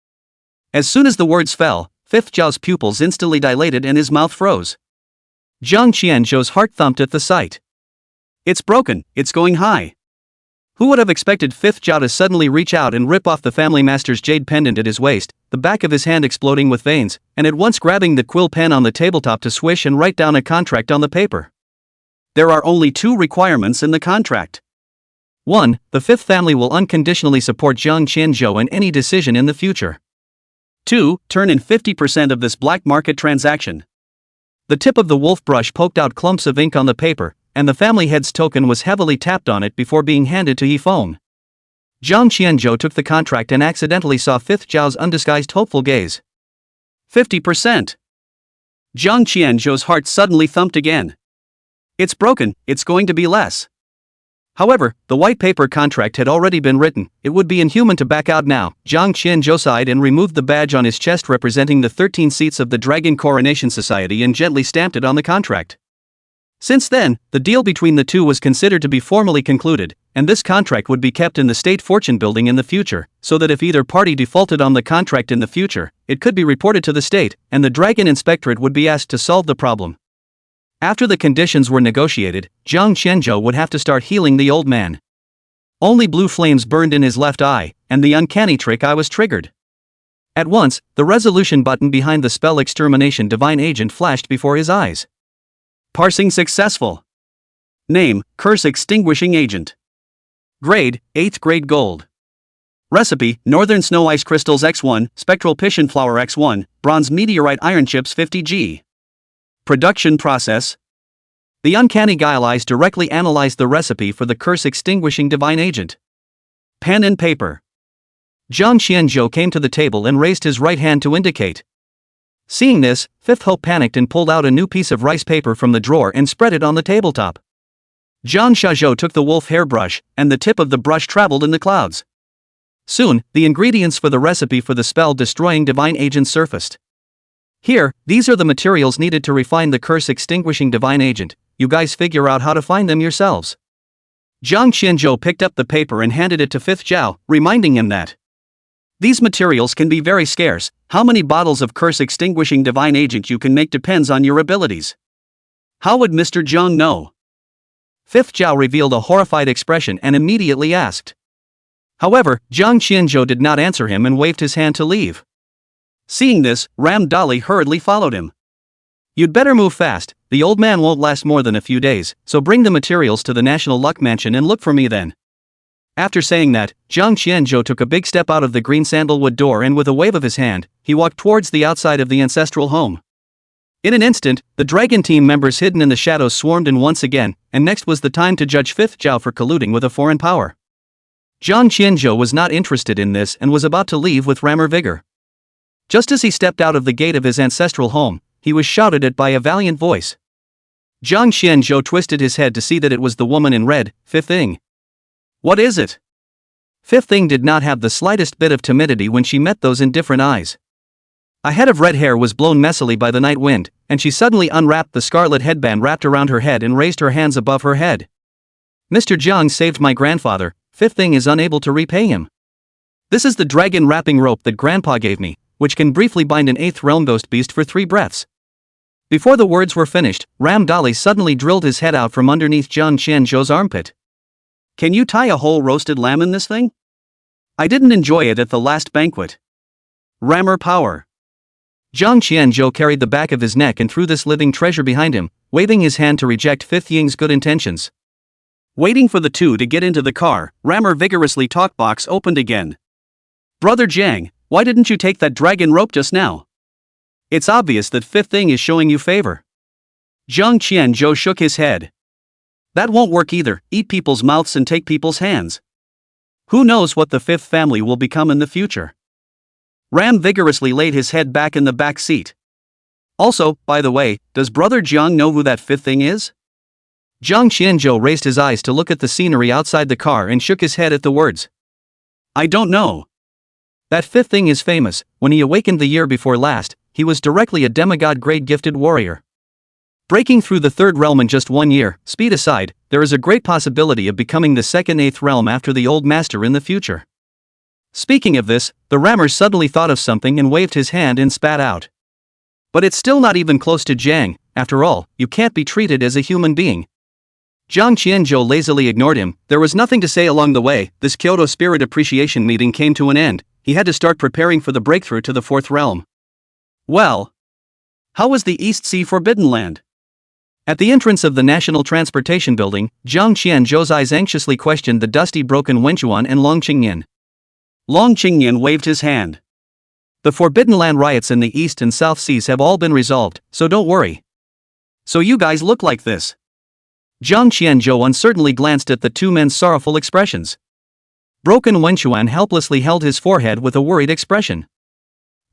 As soon as the words fell, Fifth Zhao's pupils instantly dilated and his mouth froze. Jiang Qianzhou's heart thumped at the sight. It's broken, it's going high. Who would have expected Fifth Zhao to suddenly reach out and rip off the family master's jade pendant at his waist, the back of his hand exploding with veins, and at once grabbing the quill pen on the tabletop to swish and write down a contract on the paper. There are only 2 requirements in the contract. 1. The fifth family will unconditionally support Jiang Qianzhou in any decision in the future. 2. Turn in 50% of this black market transaction. The tip of the wolf brush poked out clumps of ink on the paper, and the family head's token was heavily tapped on it before being handed to Yifeng. Jiang Qianzhou took the contract and accidentally saw Fifth Zhao's undisguised hopeful gaze. 50%. Jiang Qianzhou's heart suddenly thumped again. It's broken, it's going to be less. However, the white paper contract had already been written, it would be inhuman to back out now. Jiang Qianzhou sighed and removed the badge on his chest representing the 13 seats of the Dragon Coronation Society and gently stamped it on the contract. Since then, the deal between the two was considered to be formally concluded, and this contract would be kept in the state fortune building in the future, so that if either party defaulted on the contract in the future, it could be reported to the state, and the Dragon Inspectorate would be asked to solve the problem. After the conditions were negotiated, Jiang Qianzhou would have to start healing the old man. Only blue flames burned in his left eye, and the uncanny trick eye was triggered. At once, the resolution button behind the spell Extermination Divine Agent flashed before his eyes. Parsing successful. Name, Curse Extinguishing Agent. Grade, 8th grade gold. Recipe, Northern Snow Ice Crystals X1, Spectral Piscian Flower X1, Bronze Meteorite Iron Chips 50G. Production process. The uncanny guile eyes directly analyzed the recipe for the Curse Extinguishing Divine Agent. Pen and paper. Jiang Qianzhou came to the table and raised his right hand to indicate. Seeing this, Fifth Hope panicked and pulled out a new piece of rice paper from the drawer and spread it on the tabletop. Jiang Xiaozhou took the wolf hairbrush, and the tip of the brush traveled in the clouds. Soon, the ingredients for the recipe for the spell Destroying Divine Agent surfaced. Here, these are the materials needed to refine the Curse Extinguishing Divine Agent. You guys figure out how to find them yourselves. Jiang Qianzhou picked up the paper and handed it to Fifth Zhao, reminding him that these materials can be very scarce. How many bottles of Curse Extinguishing Divine Agent you can make depends on your abilities. How would Mr. Jiang know? Fifth Zhao revealed a horrified expression and immediately asked. However, Jiang Qianzhou did not answer him and waved his hand to leave. Seeing this, Ram Dali hurriedly followed him. You'd better move fast, the old man won't last more than a few days, so bring the materials to the National Luck Mansion and look for me then. After saying that, Jiang Qianzhou took a big step out of the green sandalwood door and with a wave of his hand, he walked towards the outside of the ancestral home. In an instant, the dragon team members hidden in the shadows swarmed in once again, and next was the time to judge Fifth Zhao for colluding with a foreign power. Jiang Qianzhou was not interested in this and was about to leave with rammer vigor. Just as he stepped out of the gate of his ancestral home, he was shouted at by a valiant voice. Jiang Qianzhou twisted his head to see that it was the woman in red, Fifth Ying. What is it? Fifth Ying did not have the slightest bit of timidity when she met those indifferent eyes. A head of red hair was blown messily by the night wind, and she suddenly unwrapped the scarlet headband wrapped around her head and raised her hands above her head. Mr. Jiang saved my grandfather, Fifth Ying is unable to repay him. This is the dragon wrapping rope that Grandpa gave me, which can briefly bind an 8th realm ghost beast for 3 breaths. Before the words were finished, Ram Dali suddenly drilled his head out from underneath Jiang Qianzhou's armpit. Can you tie a whole roasted lamb in this thing? I didn't enjoy it at the last banquet. Rammer power. Jiang Qianzhou carried the back of his neck and threw this living treasure behind him, waving his hand to reject Fifth Ying's good intentions. Waiting for the two to get into the car, Rammer vigorously talk box opened again. Brother Jiang, why didn't you take that dragon rope just now? It's obvious that Fifth Ying is showing you favor. Jiang Qianzhou shook his head. That won't work either, eat people's mouths and take people's hands. Who knows what the fifth family will become in the future? Ram vigorously laid his head back in the back seat. Also, by the way, does Brother Jiang know who that Fifth Ying is? Jiang Qianzhou raised his eyes to look at the scenery outside the car and shook his head at the words. I don't know. That Fifth Ying is famous. When he awakened the year before last, he was directly a demigod-grade gifted warrior. Breaking through the 3rd realm in just 1 year, speed aside, there is a great possibility of becoming the 2nd 8th realm after the old master in the future. Speaking of this, the rammer suddenly thought of something and waved his hand and spat out. But it's still not even close to Jiang. After all, you can't be treated as a human being. Jiang Qianzhou lazily ignored him. There was nothing to say along the way. This Kyoto Spirit Appreciation meeting came to an end. He had to start preparing for the breakthrough to the 4th realm. Well, how was the East Sea Forbidden Land? At the entrance of the National Transportation Building, Jiang Qianzhou's eyes anxiously questioned the dusty broken Wenchuan and Long Qingyan. Long Qingyan waved his hand. The Forbidden Land riots in the East and South Seas have all been resolved, so don't worry. So you guys look like this. Jiang Qianzhou uncertainly glanced at the two men's sorrowful expressions. Broken Wenchuan helplessly held his forehead with a worried expression.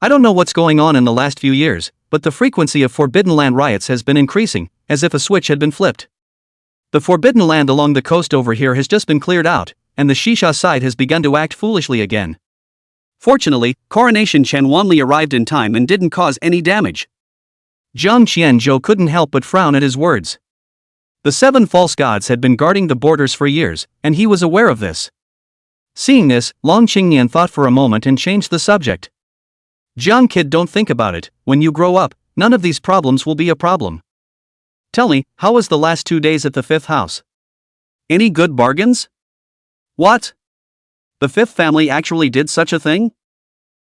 I don't know what's going on in the last few years, but the frequency of Forbidden Land riots has been increasing, as if a switch had been flipped. The Forbidden Land along the coast over here has just been cleared out, and the Shisha side has begun to act foolishly again. Fortunately, Coronation Chen Wanli arrived in time and didn't cause any damage. Jiang Qianzhou couldn't help but frown at his words. The 7 false gods had been guarding the borders for years, and he was aware of this. Seeing this, Long Qingyan thought for a moment and changed the subject. Jiang kid, don't think about it. When you grow up, none of these problems will be a problem. Tell me, how was the last 2 days at the 5th house? Any good bargains? What? The 5th family actually did such a thing?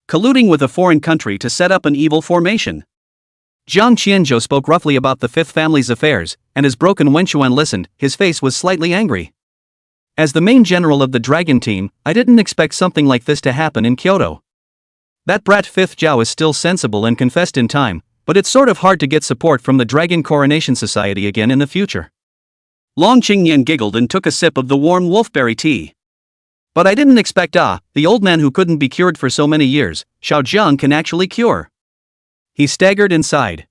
Colluding with a foreign country to set up an evil formation. Jiang Qianzhou spoke roughly about the 5th family's affairs, and as Broken Wenchuan listened, his face was slightly angry. As the main general of the dragon team, I didn't expect something like this to happen in Kyoto. That brat 5th Zhao is still sensible and confessed in time, but it's sort of hard to get support from the Dragon Coronation Society again in the future. Long Qingyan giggled and took a sip of the warm wolfberry tea. But I didn't expect the old man who couldn't be cured for so many years, Xiao Zhang can actually cure. He staggered and sighed.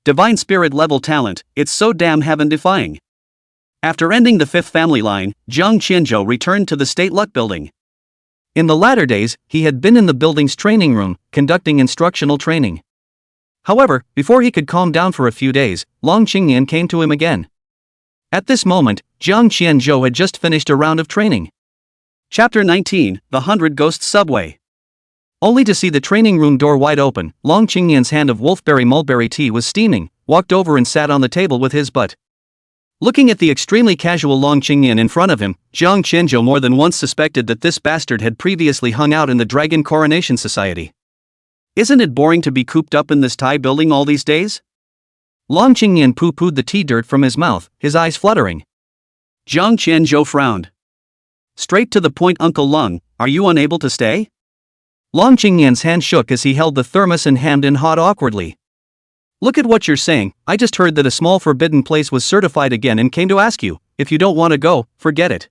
Divine spirit level talent, it's so damn heaven-defying. After ending the 5th family line, Jiang Qianzhou returned to the State Luck Building. In the latter days, he had been in the building's training room, conducting instructional training. However, before he could calm down for a few days, Long Qingyan came to him again. At this moment, Jiang Qianzhou had just finished a round of training. Chapter 19, The 100 Ghosts Subway. Only to see the training room door wide open, Long Qingyan's hand of wolfberry mulberry tea was steaming, walked over and sat on the table with his butt. Looking at the extremely casual Long Qingyan in front of him, Jiang Qianzhou more than once suspected that this bastard had previously hung out in the Dragon Coronation Society. Isn't it boring to be cooped up in this Thai building all these days? Long Qingyan poo-pooed the tea dirt from his mouth, his eyes fluttering. Jiang Qianzhou frowned. Straight to the point, Uncle Long, are you unable to stay? Long Qingyan's hand shook as he held the thermos and hammed and hawed awkwardly. Look at what you're saying. I just heard that a small forbidden place was certified again and came to ask you. If you don't want to go, forget it.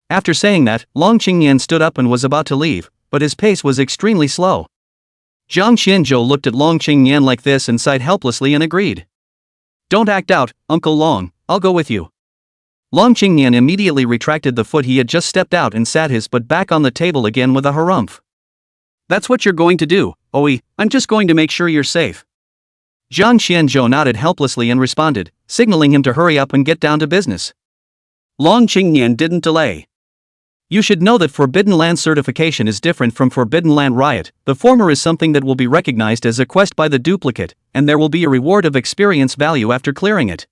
After saying that, Long Qingyan stood up and was about to leave, but his pace was extremely slow. Jiang Qianzhou looked at Long Qingyan like this and sighed helplessly and agreed. Don't act out, Uncle Long, I'll go with you. Long Qingyan immediately retracted the foot he had just stepped out and sat his butt back on the table again with a harumph. That's what you're going to do, Oi, I'm just going to make sure you're safe. Jiang Qianzhou nodded helplessly and responded, signaling him to hurry up and get down to business. Long Qingyan didn't delay. You should know that Forbidden Land certification is different from Forbidden Land Riot. The former is something that will be recognized as a quest by the duplicate, and there will be a reward of experience value after clearing it.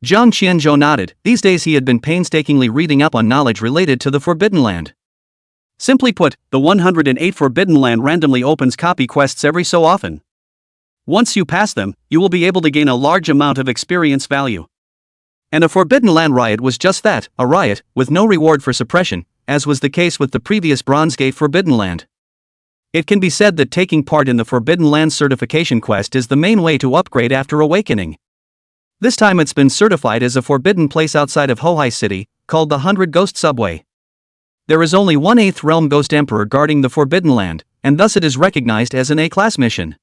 Jiang Qianzhou nodded. These days he had been painstakingly reading up on knowledge related to the Forbidden Land. Simply put, the 108 Forbidden Land randomly opens copy quests every so often. Once you pass them, you will be able to gain a large amount of experience value. And a Forbidden Land riot was just that, a riot, with no reward for suppression, as was the case with the previous Bronze Gate Forbidden Land. It can be said that taking part in the Forbidden Land certification quest is the main way to upgrade after awakening. This time it's been certified as a forbidden place outside of Hohai City, called the 100 Ghost Subway. There is only one 8th Realm Ghost Emperor guarding the Forbidden Land, and thus it is recognized as an A-class mission.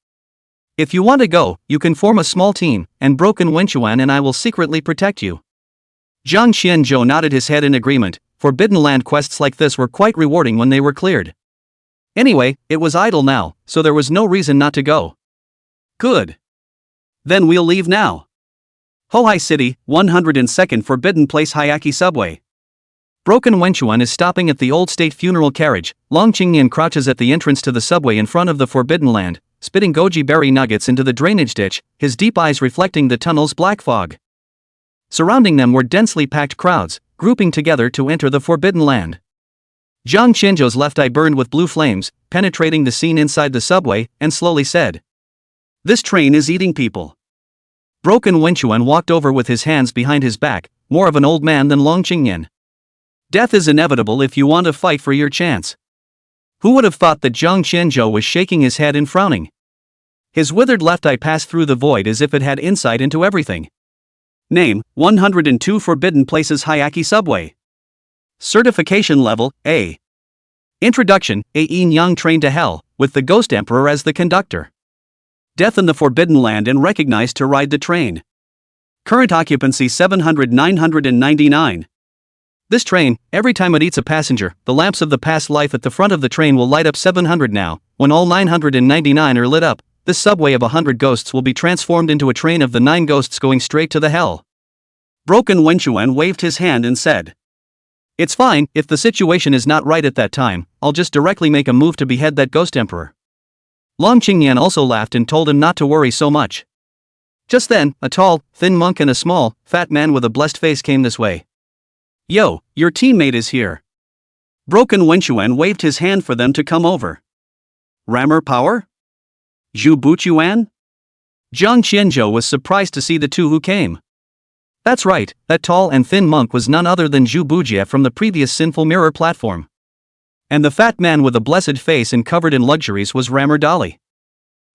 If you want to go, you can form a small team, and Broken Wenchuan and I will secretly protect you. Jiang Qianzhou nodded his head in agreement. Forbidden Land quests like this were quite rewarding when they were cleared. Anyway, it was idle now, so there was no reason not to go. Good. Then we'll leave now. Hohai City, 102nd Forbidden Place Hayaki Subway. Broken Wenchuan is stopping at the old state funeral carriage. Long Qingyan crouches at the entrance to the subway in front of the Forbidden Land, spitting goji berry nuggets into the drainage ditch, his deep eyes reflecting the tunnel's black fog. Surrounding them were densely packed crowds, grouping together to enter the Forbidden Land. Jiang Qianzhou's left eye burned with blue flames, penetrating the scene inside the subway, and slowly said, "This train is eating people." Broken Wenchuan walked over with his hands behind his back, more of an old man than Long Qingyan. Death is inevitable if you want to fight for your chance. Who would have thought that Jiang Qianzhou was shaking his head and frowning? His withered left eye passed through the void as if it had insight into everything. Name, 102 Forbidden Places Hayaki Subway. Certification level, A. Introduction, a yin-yang train to hell, with the Ghost Emperor as the conductor. Death in the Forbidden Land and recognized to ride the train. Current occupancy 700-999. This train, every time it eats a passenger, the lamps of the past life at the front of the train will light up 700 now. When all 999 are lit up, this subway of 100 ghosts will be transformed into a train of the 9 ghosts going straight to the hell. Broken Wenchuan waved his hand and said, "It's fine, if the situation is not right at that time, I'll just directly make a move to behead that Ghost Emperor." Long Qingyan also laughed and told him not to worry so much. Just then, a tall, thin monk and a small, fat man with a blessed face came this way. "Yo, your teammate is here." Broken Wenchuan waved his hand for them to come over. "Rammer Power? Zhu Buchuan?" Jiang Qianzhou was surprised to see the two who came. That's right, that tall and thin monk was none other than Zhu Bujie from the previous Sinful Mirror platform. And the fat man with a blessed face and covered in luxuries was Rammer Dali.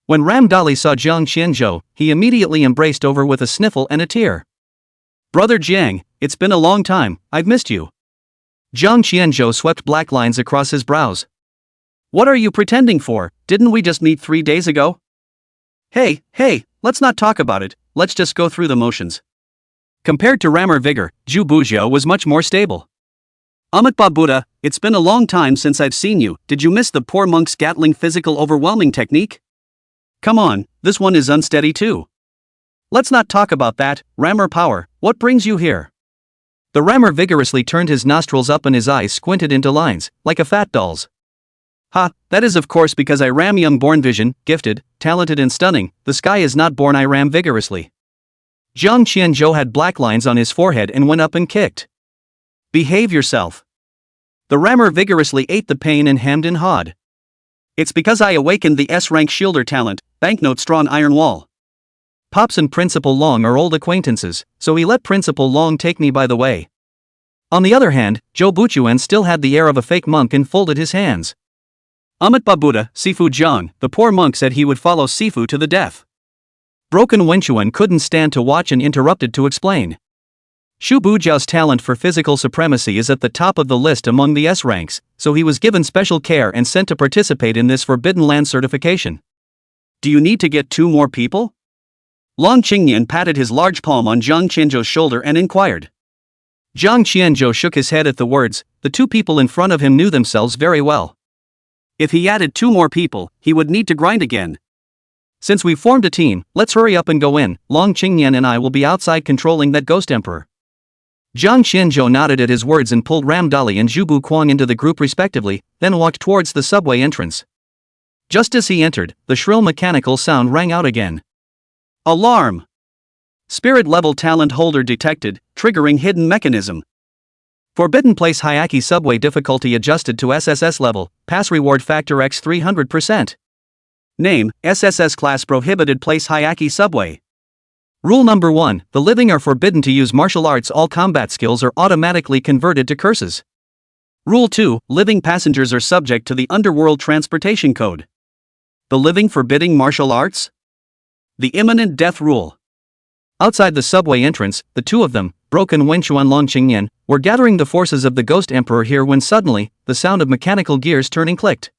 When Ram Dali saw Jiang Qianzhou, he immediately embraced over with a sniffle and a tear. "Brother Jiang, it's been a long time, I've missed you." Jiang Qianzhou swept black lines across his brows. "What are you pretending for? Didn't we just meet 3 days ago?" Hey, let's not talk about it, let's just go through the motions." Compared to Rammer Vigor, Zhu Bujie was much more stable. "Amitba Buddha, it's been a long time since I've seen you. Did you miss the poor monk's Gatling physical overwhelming technique? Come on, this one is unsteady too." "Let's not talk about that, Rammer Power, what brings you here?" The Rammer vigorously turned his nostrils up and his eyes squinted into lines, like a fat doll's. "Ha, that is of course because I ram young born vision, gifted, talented and stunning, the sky is not born I ram vigorously." Jiang Qianzhou had black lines on his forehead and went up and kicked. "Behave yourself." The Rammer vigorously ate the pain and hemmed and hawed. "It's because I awakened the S-rank shielder talent, banknote straw iron wall." Pops and Principal Long are old acquaintances, so he let Principal Long take me by the way. On the other hand, Zhou Buchuan still had the air of a fake monk and folded his hands. "Amitba Buddha, Sifu Jiang, the poor monk said he would follow Sifu to the death." Broken Wenchuan couldn't stand to watch and interrupted to explain. Shu Bujiao's talent for physical supremacy is at the top of the list among the S ranks, so he was given special care and sent to participate in this Forbidden Land certification. Do you need to get 2 more people? Long Qingyan patted his large palm on Jiang Qianzhou's shoulder and inquired. Jiang Qianzhou shook his head at the words. The 2 people in front of him knew themselves very well. If he added 2 more people, he would need to grind again. Since we formed a team, let's hurry up and go in. Long Qingyan and I will be outside controlling that ghost emperor. Jiang Qianzhou nodded at his words and pulled Ram Dali and Zhubu Kuang into the group respectively, then walked towards the subway entrance. Just as he entered, the shrill mechanical sound rang out again. Alarm! Spirit level talent holder detected, triggering hidden mechanism. Forbidden place Hyaki subway difficulty adjusted to SSS level, pass reward factor X 300%. Name, SSS class prohibited place Hyaki subway. Rule number 1, the living are forbidden to use martial arts. All combat skills are automatically converted to curses. Rule 2, living passengers are subject to the Underworld Transportation Code. The living forbidding martial arts? The imminent death rule. Outside the subway entrance, the 2 of them, Broken Wenchuan Long Qingyan, were gathering the forces of the Ghost Emperor here when suddenly, the sound of mechanical gears turning clicked.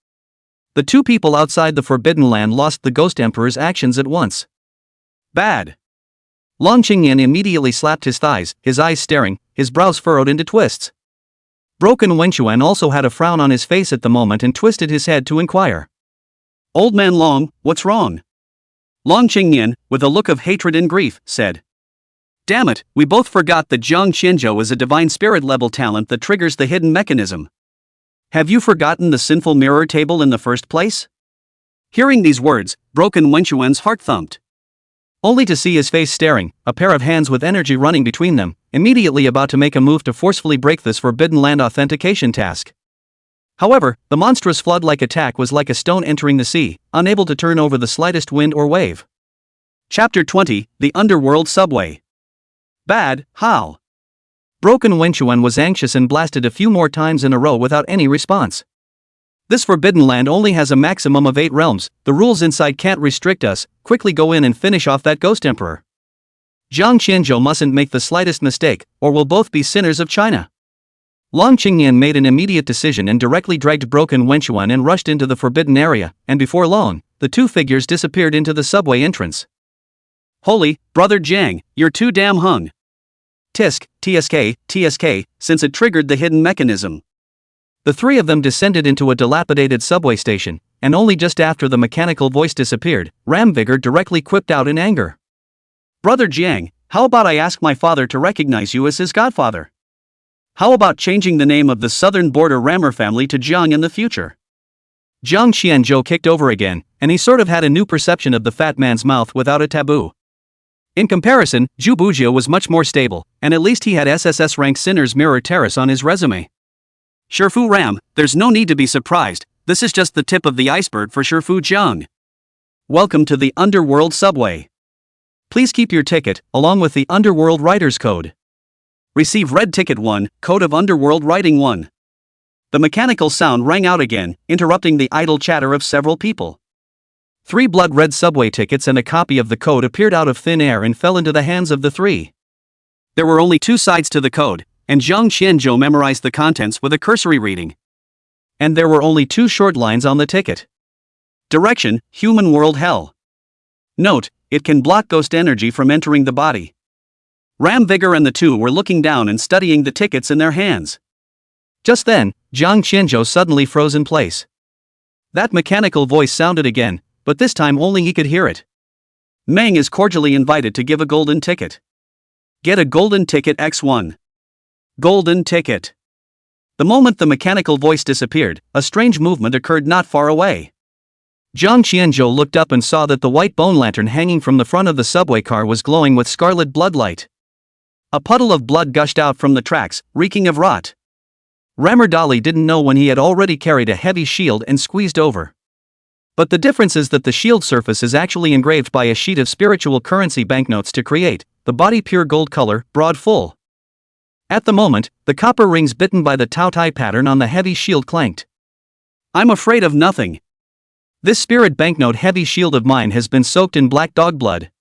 The 2 people outside the Forbidden Land lost the Ghost Emperor's actions at once. Bad. Long Qingyan immediately slapped his thighs, his eyes staring, his brows furrowed into twists. Broken Wenchuan also had a frown on his face at the moment and twisted his head to inquire. Old man Long, what's wrong? Long Qingyan, with a look of hatred and grief, said. Damn it, we both forgot that Jiang Qianzhou is a divine spirit level talent that triggers the hidden mechanism. Have you forgotten the sinful mirror table in the first place? Hearing these words, Broken Wenchuan's heart thumped. Only to see his face staring, a pair of hands with energy running between them, immediately about to make a move to forcefully break this Forbidden Land authentication task. However, the monstrous flood-like attack was like a stone entering the sea, unable to turn over the slightest wind or wave. Chapter 20, The Underworld Subway. Bad, how? Broken Wenchuan was anxious and blasted a few more times in a row without any response. This Forbidden Land only has a maximum of 8 realms, the rules inside can't restrict us, quickly go in and finish off that Ghost Emperor. Jiang Qianzhou mustn't make the slightest mistake, or we'll both be sinners of China. Long Qingyan made an immediate decision and directly dragged Broken Wenchuan and rushed into the forbidden area, and before long, the 2 figures disappeared into the subway entrance. Holy, brother Jiang, you're too damn hung. Tisk, TSK, since it triggered the hidden mechanism. The 3 of them descended into a dilapidated subway station, and only just after the mechanical voice disappeared, Ram Vigor directly quipped out in anger. Brother Jiang, how about I ask my father to recognize you as his godfather? How about changing the name of the southern border Rammer family to Jiang in the future? Jiang Qianzhou kicked over again, and he sort of had a new perception of the fat man's mouth without a taboo. In comparison, Zhu Bujia was much more stable, and at least he had SSS rank Sinner's Mirror Terrace on his resume. Shifu Ram, there's no need to be surprised, this is just the tip of the iceberg for Shifu Jiang. Welcome to the Underworld Subway. Please keep your ticket, along with the Underworld Writer's Code. Receive Red Ticket 1, Code of Underworld Writing 1. The mechanical sound rang out again, interrupting the idle chatter of several people. 3 blood-red subway tickets and a copy of the code appeared out of thin air and fell into the hands of the 3. There were only 2 sides to the code, and Jiang Qianzhou memorized the contents with a cursory reading. And there were only 2 short lines on the ticket. Direction, Human World Hell. Note, it can block ghost energy from entering the body. Ram Vigor and the 2 were looking down and studying the tickets in their hands. Just then, Jiang Qianzhou suddenly froze in place. That mechanical voice sounded again, but this time only he could hear it. Meng is cordially invited to give a golden ticket. Get a golden ticket X1. Golden ticket. The moment the mechanical voice disappeared, a strange movement occurred not far away. Jiang Qianzhou looked up and saw that the white bone lantern hanging from the front of the subway car was glowing with scarlet bloodlight. A puddle of blood gushed out from the tracks, reeking of rot. Rammer Dali didn't know when he had already carried a heavy shield and squeezed over. But the difference is that the shield surface is actually engraved by a sheet of spiritual currency banknotes to create the body pure gold color, broad full. At the moment, the copper rings bitten by the Tao Tai pattern on the heavy shield clanked. I'm afraid of nothing. This spirit banknote heavy shield of mine has been soaked in black dog blood.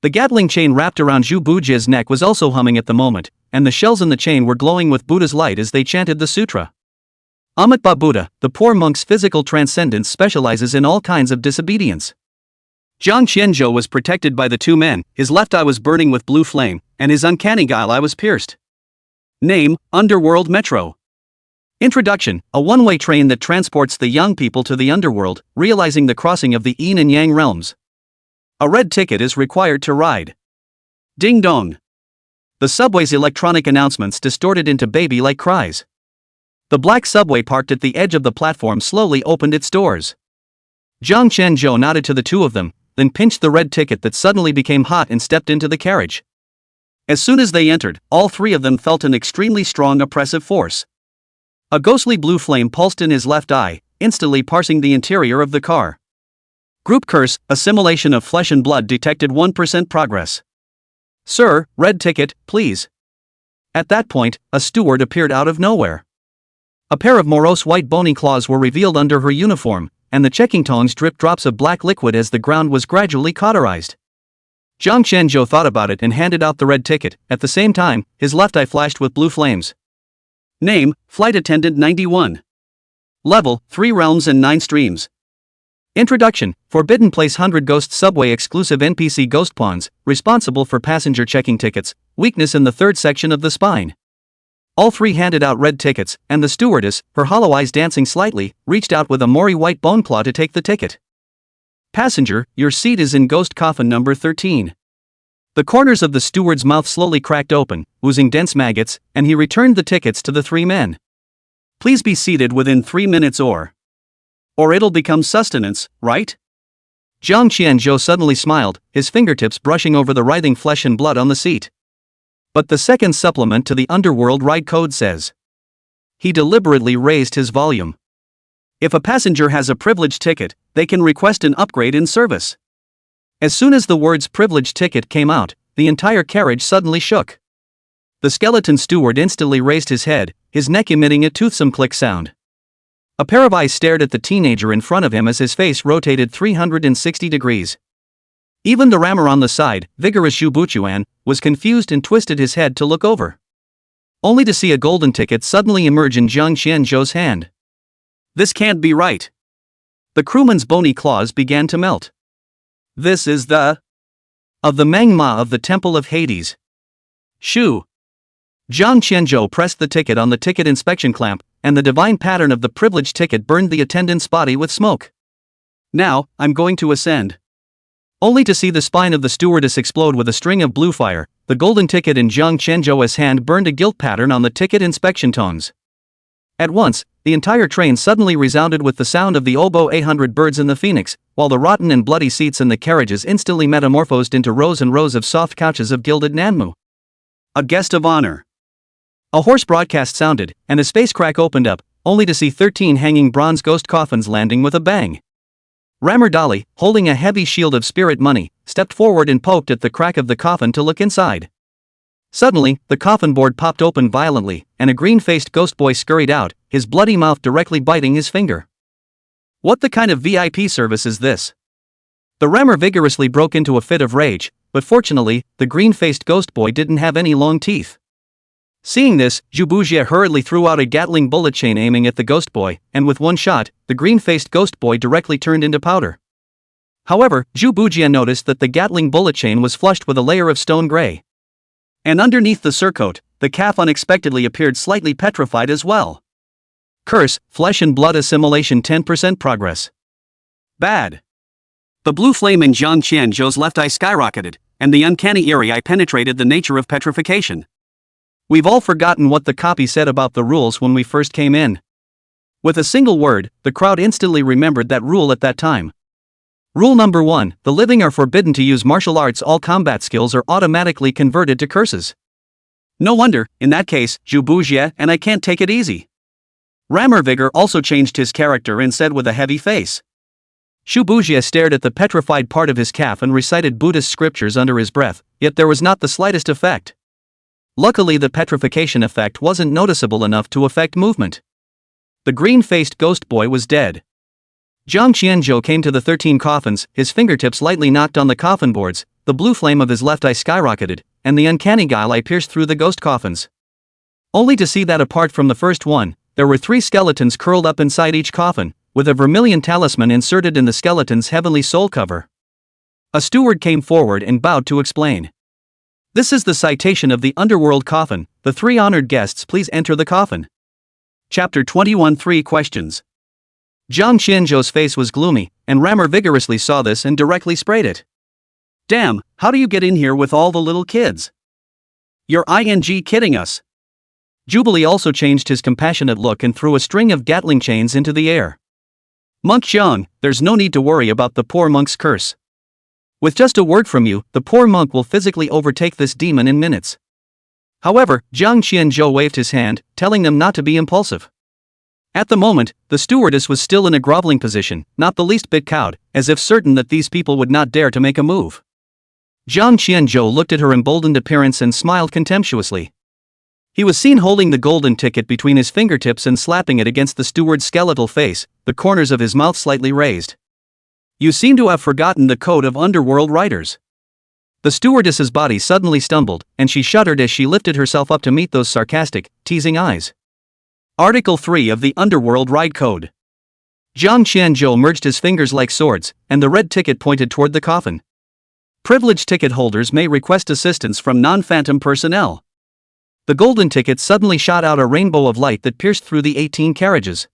The Gatling chain wrapped around Zhu Bujia's neck was also humming at the moment, and the shells in the chain were glowing with Buddha's light as they chanted the sutra. Amitabha Buddha, the poor monk's physical transcendence specializes in all kinds of disobedience. Jiang Qianzhou was protected by the two men, his left eye was burning with blue flame, and his uncanny guile eye was pierced. Name, Underworld Metro. Introduction, a one-way train that transports the young people to the underworld, realizing the crossing of the yin and yang realms. A red ticket is required to ride. Ding dong. The subway's electronic announcements distorted into baby-like cries. The black subway parked at the edge of the platform slowly opened its doors. Jiang Qianzhou nodded to the two of them, then pinched the red ticket that suddenly became hot and stepped into the carriage. As soon as they entered, all three of them felt an extremely strong oppressive force. A ghostly blue flame pulsed in his left eye, instantly parsing the interior of the car. Group curse, assimilation of flesh and blood detected 1% progress. Sir, red ticket, please. At that point, a steward appeared out of nowhere. A pair of morose white bony claws were revealed under her uniform, and the checking tongs dripped drops of black liquid as the ground was gradually cauterized. Jiang Qianzhou thought about it and handed out the red ticket. At the same time, his left eye flashed with blue flames. Name, Flight Attendant 91. Level, 3 realms and 9 streams. Introduction, Forbidden Place 100 Ghost Subway exclusive NPC Ghost Pawns, responsible for passenger checking tickets, weakness in the third section of the spine. All three handed out red tickets, and the stewardess, her hollow eyes dancing slightly, reached out with a Mori white bone claw to take the ticket. Passenger, your seat is in ghost coffin number 13. The corners of the steward's mouth slowly cracked open, oozing dense maggots, and he returned the tickets to the three men. Please be seated within 3 minutes or it'll become sustenance, right? Jiang Qianzhou suddenly smiled, his fingertips brushing over the writhing flesh and blood on the seat. But the second supplement to the Underworld ride code says. He deliberately raised his volume. If a passenger has a privileged ticket, they can request an upgrade in service. As soon as the words privileged ticket came out, the entire carriage suddenly shook. The skeleton steward instantly raised his head, his neck emitting a toothsome click sound. A pair of eyes stared at the teenager in front of him as his face rotated 360 degrees. Even the rammer on the side, vigorous Zhu Buchuan, was confused and twisted his head to look over. Only to see a golden ticket suddenly emerge in Jiang Qianzhou's hand. This can't be right. The crewman's bony claws began to melt. This is the Manhwa of the Temple of Hades. Shoo! Jiang Qianzhou pressed the ticket on the ticket inspection clamp, and the divine pattern of the privileged ticket burned the attendant's body with smoke. Now, I'm going to ascend. Only to see the spine of the stewardess explode with a string of blue fire, the golden ticket in Jiang Qianzhou's hand burned a gilt pattern on the ticket inspection tongs. At once, the entire train suddenly resounded with the sound of the oboe 800 birds in the phoenix, while the rotten and bloody seats in the carriages instantly metamorphosed into rows and rows of soft couches of gilded nanmu. A guest of honor. A hoarse broadcast sounded, and a space crack opened up, only to see 13 hanging bronze ghost coffins landing with a bang. Rammer Dali, holding a heavy shield of spirit money, stepped forward and poked at the crack of the coffin to look inside. Suddenly, the coffin board popped open violently, and a green-faced ghost boy scurried out, his bloody mouth directly biting his finger. What the kind of VIP service is this? The rammer vigorously broke into a fit of rage, but fortunately, the green-faced ghost boy didn't have any long teeth. Seeing this, Zhu Bujie hurriedly threw out a Gatling bullet chain aiming at the ghost boy, and with one shot, the green-faced ghost boy directly turned into powder. However, Zhu Bujie noticed that the Gatling bullet chain was flushed with a layer of stone gray. And underneath the surcoat, the calf unexpectedly appeared slightly petrified as well. Curse, flesh and blood assimilation 10% progress. Bad. The blue flame in Jiang Qianzhou's left eye skyrocketed, and the uncanny eerie eye penetrated the nature of petrification. We've all forgotten what the copy said about the rules when we first came in. With a single word, the crowd instantly remembered that rule at that time. Rule number 1, the living are forbidden to use martial arts. All combat skills are automatically converted to curses. No wonder, in that case, Zhu Bujie and I can't take it easy. Rammer Vigor also changed his character and said with a heavy face. Zhu Bujie stared at the petrified part of his calf and recited Buddhist scriptures under his breath, yet there was not the slightest effect. Luckily, the petrification effect wasn't noticeable enough to affect movement. The green-faced ghost boy was dead. Jiang Qianzhou came to the 13 coffins, his fingertips lightly knocked on the coffin boards, the blue flame of his left eye skyrocketed, and the uncanny guile eye pierced through the ghost coffins. Only to see that apart from the first one, there were 3 skeletons curled up inside each coffin, with a vermilion talisman inserted in the skeleton's heavenly soul cover. A steward came forward and bowed to explain. This is the citation of the underworld coffin. The 3 honored guests please enter the coffin. Chapter 21 3 Questions. Jiang Qianzhou's face was gloomy, and Rammer vigorously saw this and directly sprayed it. Damn, how do you get in here with all the little kids? You're kidding us. Jubilee also changed his compassionate look and threw a string of Gatling chains into the air. Monk Jiang, there's no need to worry about the poor monk's curse. With just a word from you, the poor monk will physically overtake this demon in minutes. However, Jiang Qianzhou waved his hand, telling them not to be impulsive. At the moment, the stewardess was still in a groveling position, not the least bit cowed, as if certain that these people would not dare to make a move. Jiang Qianzhou looked at her emboldened appearance and smiled contemptuously. He was seen holding the golden ticket between his fingertips and slapping it against the steward's skeletal face, the corners of his mouth slightly raised. You seem to have forgotten the code of underworld riders. The stewardess's body suddenly stumbled, and she shuddered as she lifted herself up to meet those sarcastic, teasing eyes. Article 3 of the Underworld Ride Code. Jiang Qianzhou merged his fingers like swords, and the red ticket pointed toward the coffin. Privileged ticket holders may request assistance from non-phantom personnel. The golden ticket suddenly shot out a rainbow of light that pierced through the 18 carriages.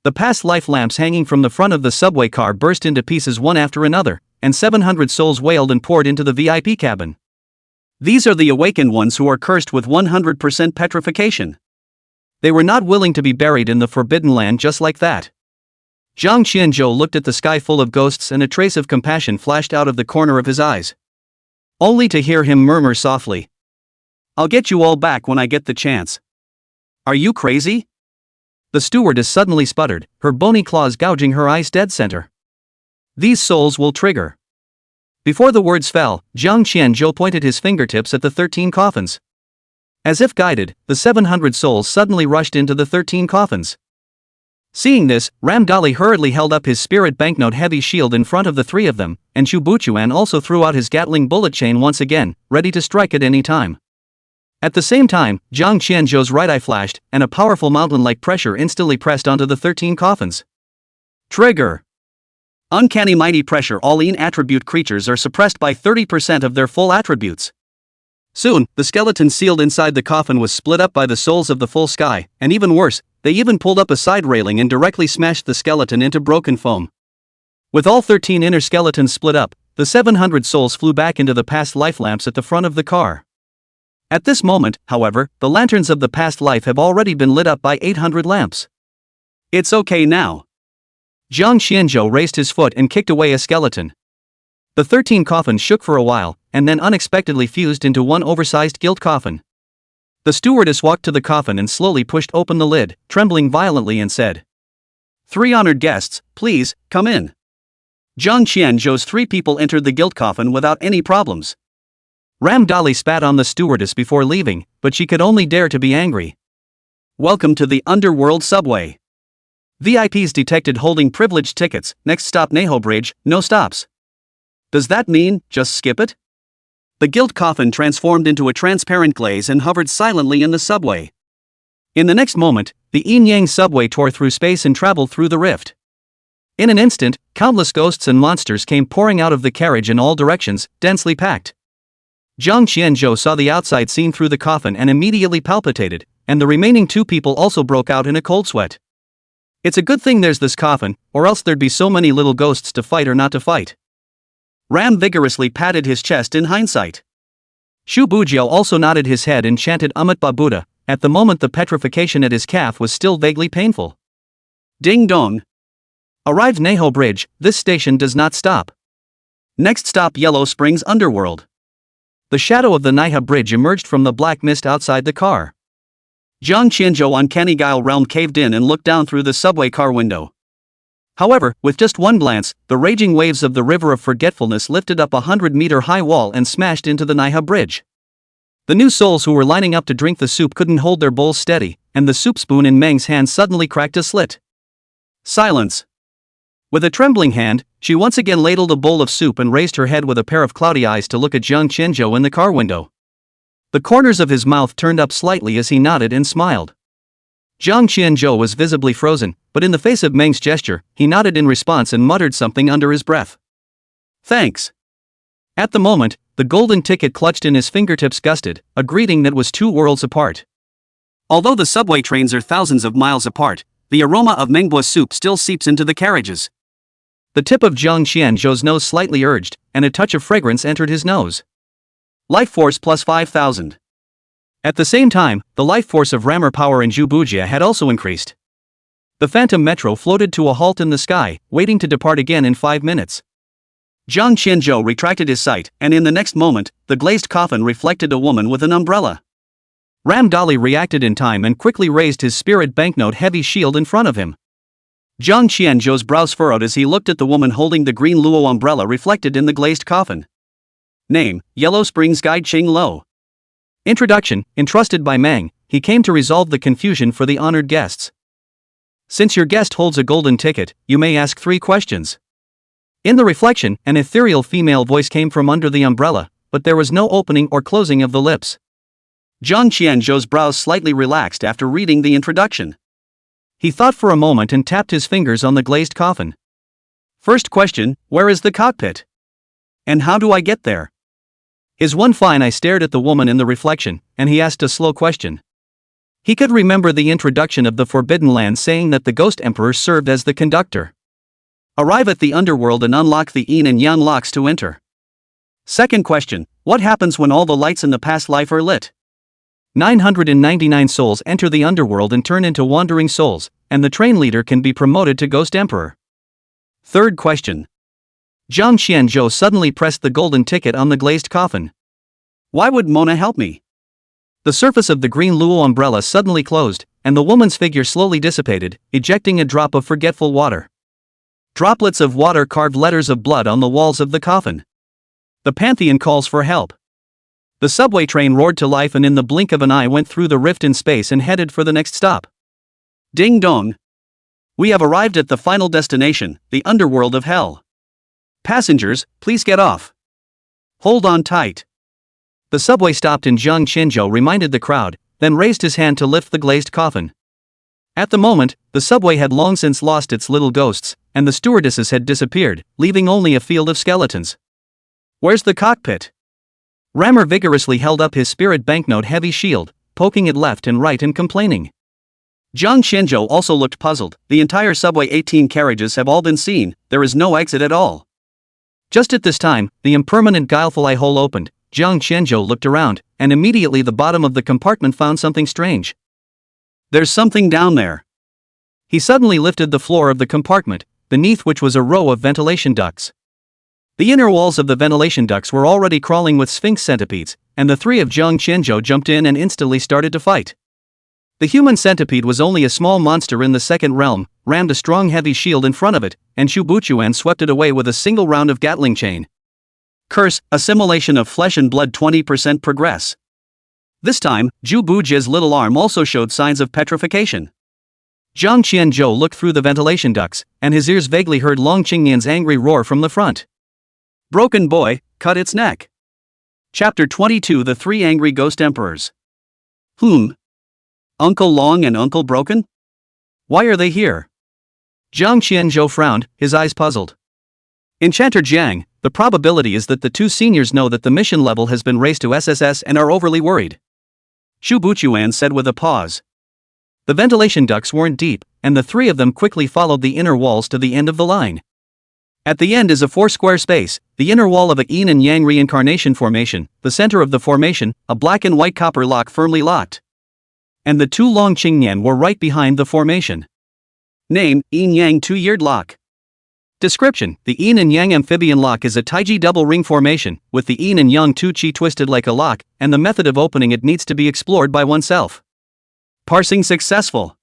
The past life lamps hanging from the front of the subway car burst into pieces one after another, and 700 souls wailed and poured into the VIP cabin. These are the awakened ones who are cursed with 100% petrification. They were not willing to be buried in the Forbidden Land just like that. Jiang Qianzhou looked at the sky full of ghosts and a trace of compassion flashed out of the corner of his eyes. Only to hear him murmur softly. I'll get you all back when I get the chance. Are you crazy? The stewardess suddenly sputtered, her bony claws gouging her eyes dead center. These souls will trigger. Before the words fell, Jiang Qianzhou pointed his fingertips at the 13 coffins. As if guided, the 700 souls suddenly rushed into the 13 coffins. Seeing this, Ram Dali hurriedly held up his spirit banknote heavy shield in front of the 3 of them, and Chu Buchuan also threw out his Gatling bullet chain once again, ready to strike at any time. At the same time, Jiang Qianzhou's right eye flashed, and a powerful mountain-like pressure instantly pressed onto the 13 coffins. Trigger. Uncanny mighty pressure. All attribute creatures are suppressed by 30% of their full attributes. Soon, the skeleton sealed inside the coffin was split up by the souls of the full sky, and even worse, they even pulled up a side railing and directly smashed the skeleton into broken foam. With all 13 inner skeletons split up, the 700 souls flew back into the past life lamps at the front of the car. At this moment, however, the lanterns of the past life have already been lit up by 800 lamps. It's okay now. Jiang Qianzhou raised his foot and kicked away a skeleton. The 13 coffins shook for a while, and then unexpectedly fused into one oversized gilt coffin. The stewardess walked to the coffin and slowly pushed open the lid, trembling violently and said, 3 honored guests, please, come in. Jiang Qianzhou's 3 people entered the gilt coffin without any problems. Ram Dali spat on the stewardess before leaving, but she could only dare to be angry. Welcome to the underworld subway. VIPs detected holding privileged tickets. Next stop Neho Bridge, no stops. Does that mean, just skip it? The gilt coffin transformed into a transparent glaze and hovered silently in the subway. In the next moment, the yin-yang subway tore through space and traveled through the rift. In an instant, countless ghosts and monsters came pouring out of the carriage in all directions, densely packed. Jiang Qianzhou saw the outside scene through the coffin and immediately palpitated, and the remaining 2 people also broke out in a cold sweat. It's a good thing there's this coffin, or else there'd be so many little ghosts to fight or not to fight. Ram vigorously patted his chest in hindsight. Shu Bujiao also nodded his head and chanted Umat Ba Buddha. At the moment the petrification at his calf was still vaguely painful. Ding dong. Arrived Neho Bridge, this station does not stop. Next stop Yellow Springs Underworld. The shadow of the Naiha Bridge emerged from the black mist outside the car. Jiang Qianzhou uncanny guile realm caved in and looked down through the subway car window. However, with just one glance, the raging waves of the river of forgetfulness lifted up a 100-meter-high wall and smashed into the Naiha Bridge. The new souls who were lining up to drink the soup couldn't hold their bowls steady, and the soup spoon in Meng's hand suddenly cracked a slit. Silence. With a trembling hand, she once again ladled a bowl of soup and raised her head with a pair of cloudy eyes to look at Jiang Qianzhou in the car window. The corners of his mouth turned up slightly as he nodded and smiled. Jiang Qianzhou was visibly frozen, but in the face of Meng's gesture, he nodded in response and muttered something under his breath. Thanks. At the moment, the golden ticket clutched in his fingertips gusted, a greeting that was 2 worlds apart. Although the subway trains are thousands of miles apart, the aroma of manhwa soup still seeps into the carriages. The tip of Jiang Qianzhou's nose slightly urged, and a touch of fragrance entered his nose. Life force plus 5,000. At the same time, the life force of rammer power in Zhu Bujie had also increased. The phantom metro floated to a halt in the sky, waiting to depart again in 5 minutes. Jiang Qianzhou retracted his sight, and in the next moment, the glazed coffin reflected a woman with an umbrella. Ram Dali reacted in time and quickly raised his spirit banknote heavy shield in front of him. Jiang Qianzhou's brows furrowed as he looked at the woman holding the green luo umbrella reflected in the glazed coffin. Name, Yellow Springs Guide Ching Lo. Introduction, entrusted by Mang, he came to resolve the confusion for the honored guests. Since your guest holds a golden ticket, you may ask 3 questions. In the reflection, an ethereal female voice came from under the umbrella, but there was no opening or closing of the lips. Jiang Qianzhou's brows slightly relaxed after reading the introduction. He thought for a moment and tapped his fingers on the glazed coffin. First question, where is the cockpit? And how do I get there? His one fine eye stared at the woman in the reflection, and he asked a slow question. He could remember the introduction of the Forbidden Land saying that the Ghost Emperor served as the conductor. Arrive at the underworld and unlock the yin and yang locks to enter. Second question, what happens when all the lights in the past life are lit? 999 souls enter the underworld and turn into wandering souls, and the train leader can be promoted to Ghost Emperor. Third question. Jiang Qianzhou suddenly pressed the golden ticket on the glazed coffin. Why would Mona help me? The surface of the green luo umbrella suddenly closed, and the woman's figure slowly dissipated, ejecting a drop of forgetful water. Droplets of water carved letters of blood on the walls of the coffin. The Pantheon calls for help. The subway train roared to life and in the blink of an eye went through the rift in space and headed for the next stop. Ding dong. We have arrived at the final destination, the underworld of hell. Passengers, please get off. Hold on tight. The subway stopped and Jiang Qianzhou reminded the crowd, then raised his hand to lift the glazed coffin. At the moment, the subway had long since lost its little ghosts, and the stewardesses had disappeared, leaving only a field of skeletons. Where's the cockpit? Rammer vigorously held up his spirit banknote heavy shield, poking it left and right and complaining. Jiang Qianzhou also looked puzzled. The entire subway 18 carriages have all been seen, there is no exit at all. Just at this time, the impermanent guileful eye hole opened. Jiang Qianzhou looked around, and immediately the bottom of the compartment found something strange. There's something down there. He suddenly lifted the floor of the compartment, beneath which was a row of ventilation ducts. The inner walls of the ventilation ducts were already crawling with sphinx centipedes, and the 3 of Jiang Qianzhou jumped in and instantly started to fight. The human centipede was only a small monster in the second realm, rammed a strong heavy shield in front of it, and Zhu Buchuan swept it away with a single round of Gatling chain. Curse, assimilation of flesh and blood 20% progress. This time, Zhu Bujie's little arm also showed signs of petrification. Jiang Qianzhou looked through the ventilation ducts, and his ears vaguely heard Long Qingnian's angry roar from the front. Broken boy, cut its neck. Chapter 22 The 3 Angry Ghost Emperors. Uncle Long and Uncle Broken? Why are they here? Jiang Qianzhou frowned, his eyes puzzled. Enchanter Jiang, the probability is that the 2 seniors know that the mission level has been raised to SSS and are overly worried. Zhu Buchuan said with a pause. The ventilation ducts weren't deep, and the 3 of them quickly followed the inner walls to the end of the line. At the end is a 4-square space, the inner wall of a yin and yang reincarnation formation, the center of the formation, a black and white copper lock firmly locked. And the 2 Long Qingnian were right behind the formation. Name, Yin Yang 2-yeared lock. Description, the yin and yang amphibian lock is a taiji double ring formation, with the yin and yang 2 chi twisted like a lock, and the method of opening it needs to be explored by oneself. Parsing successful.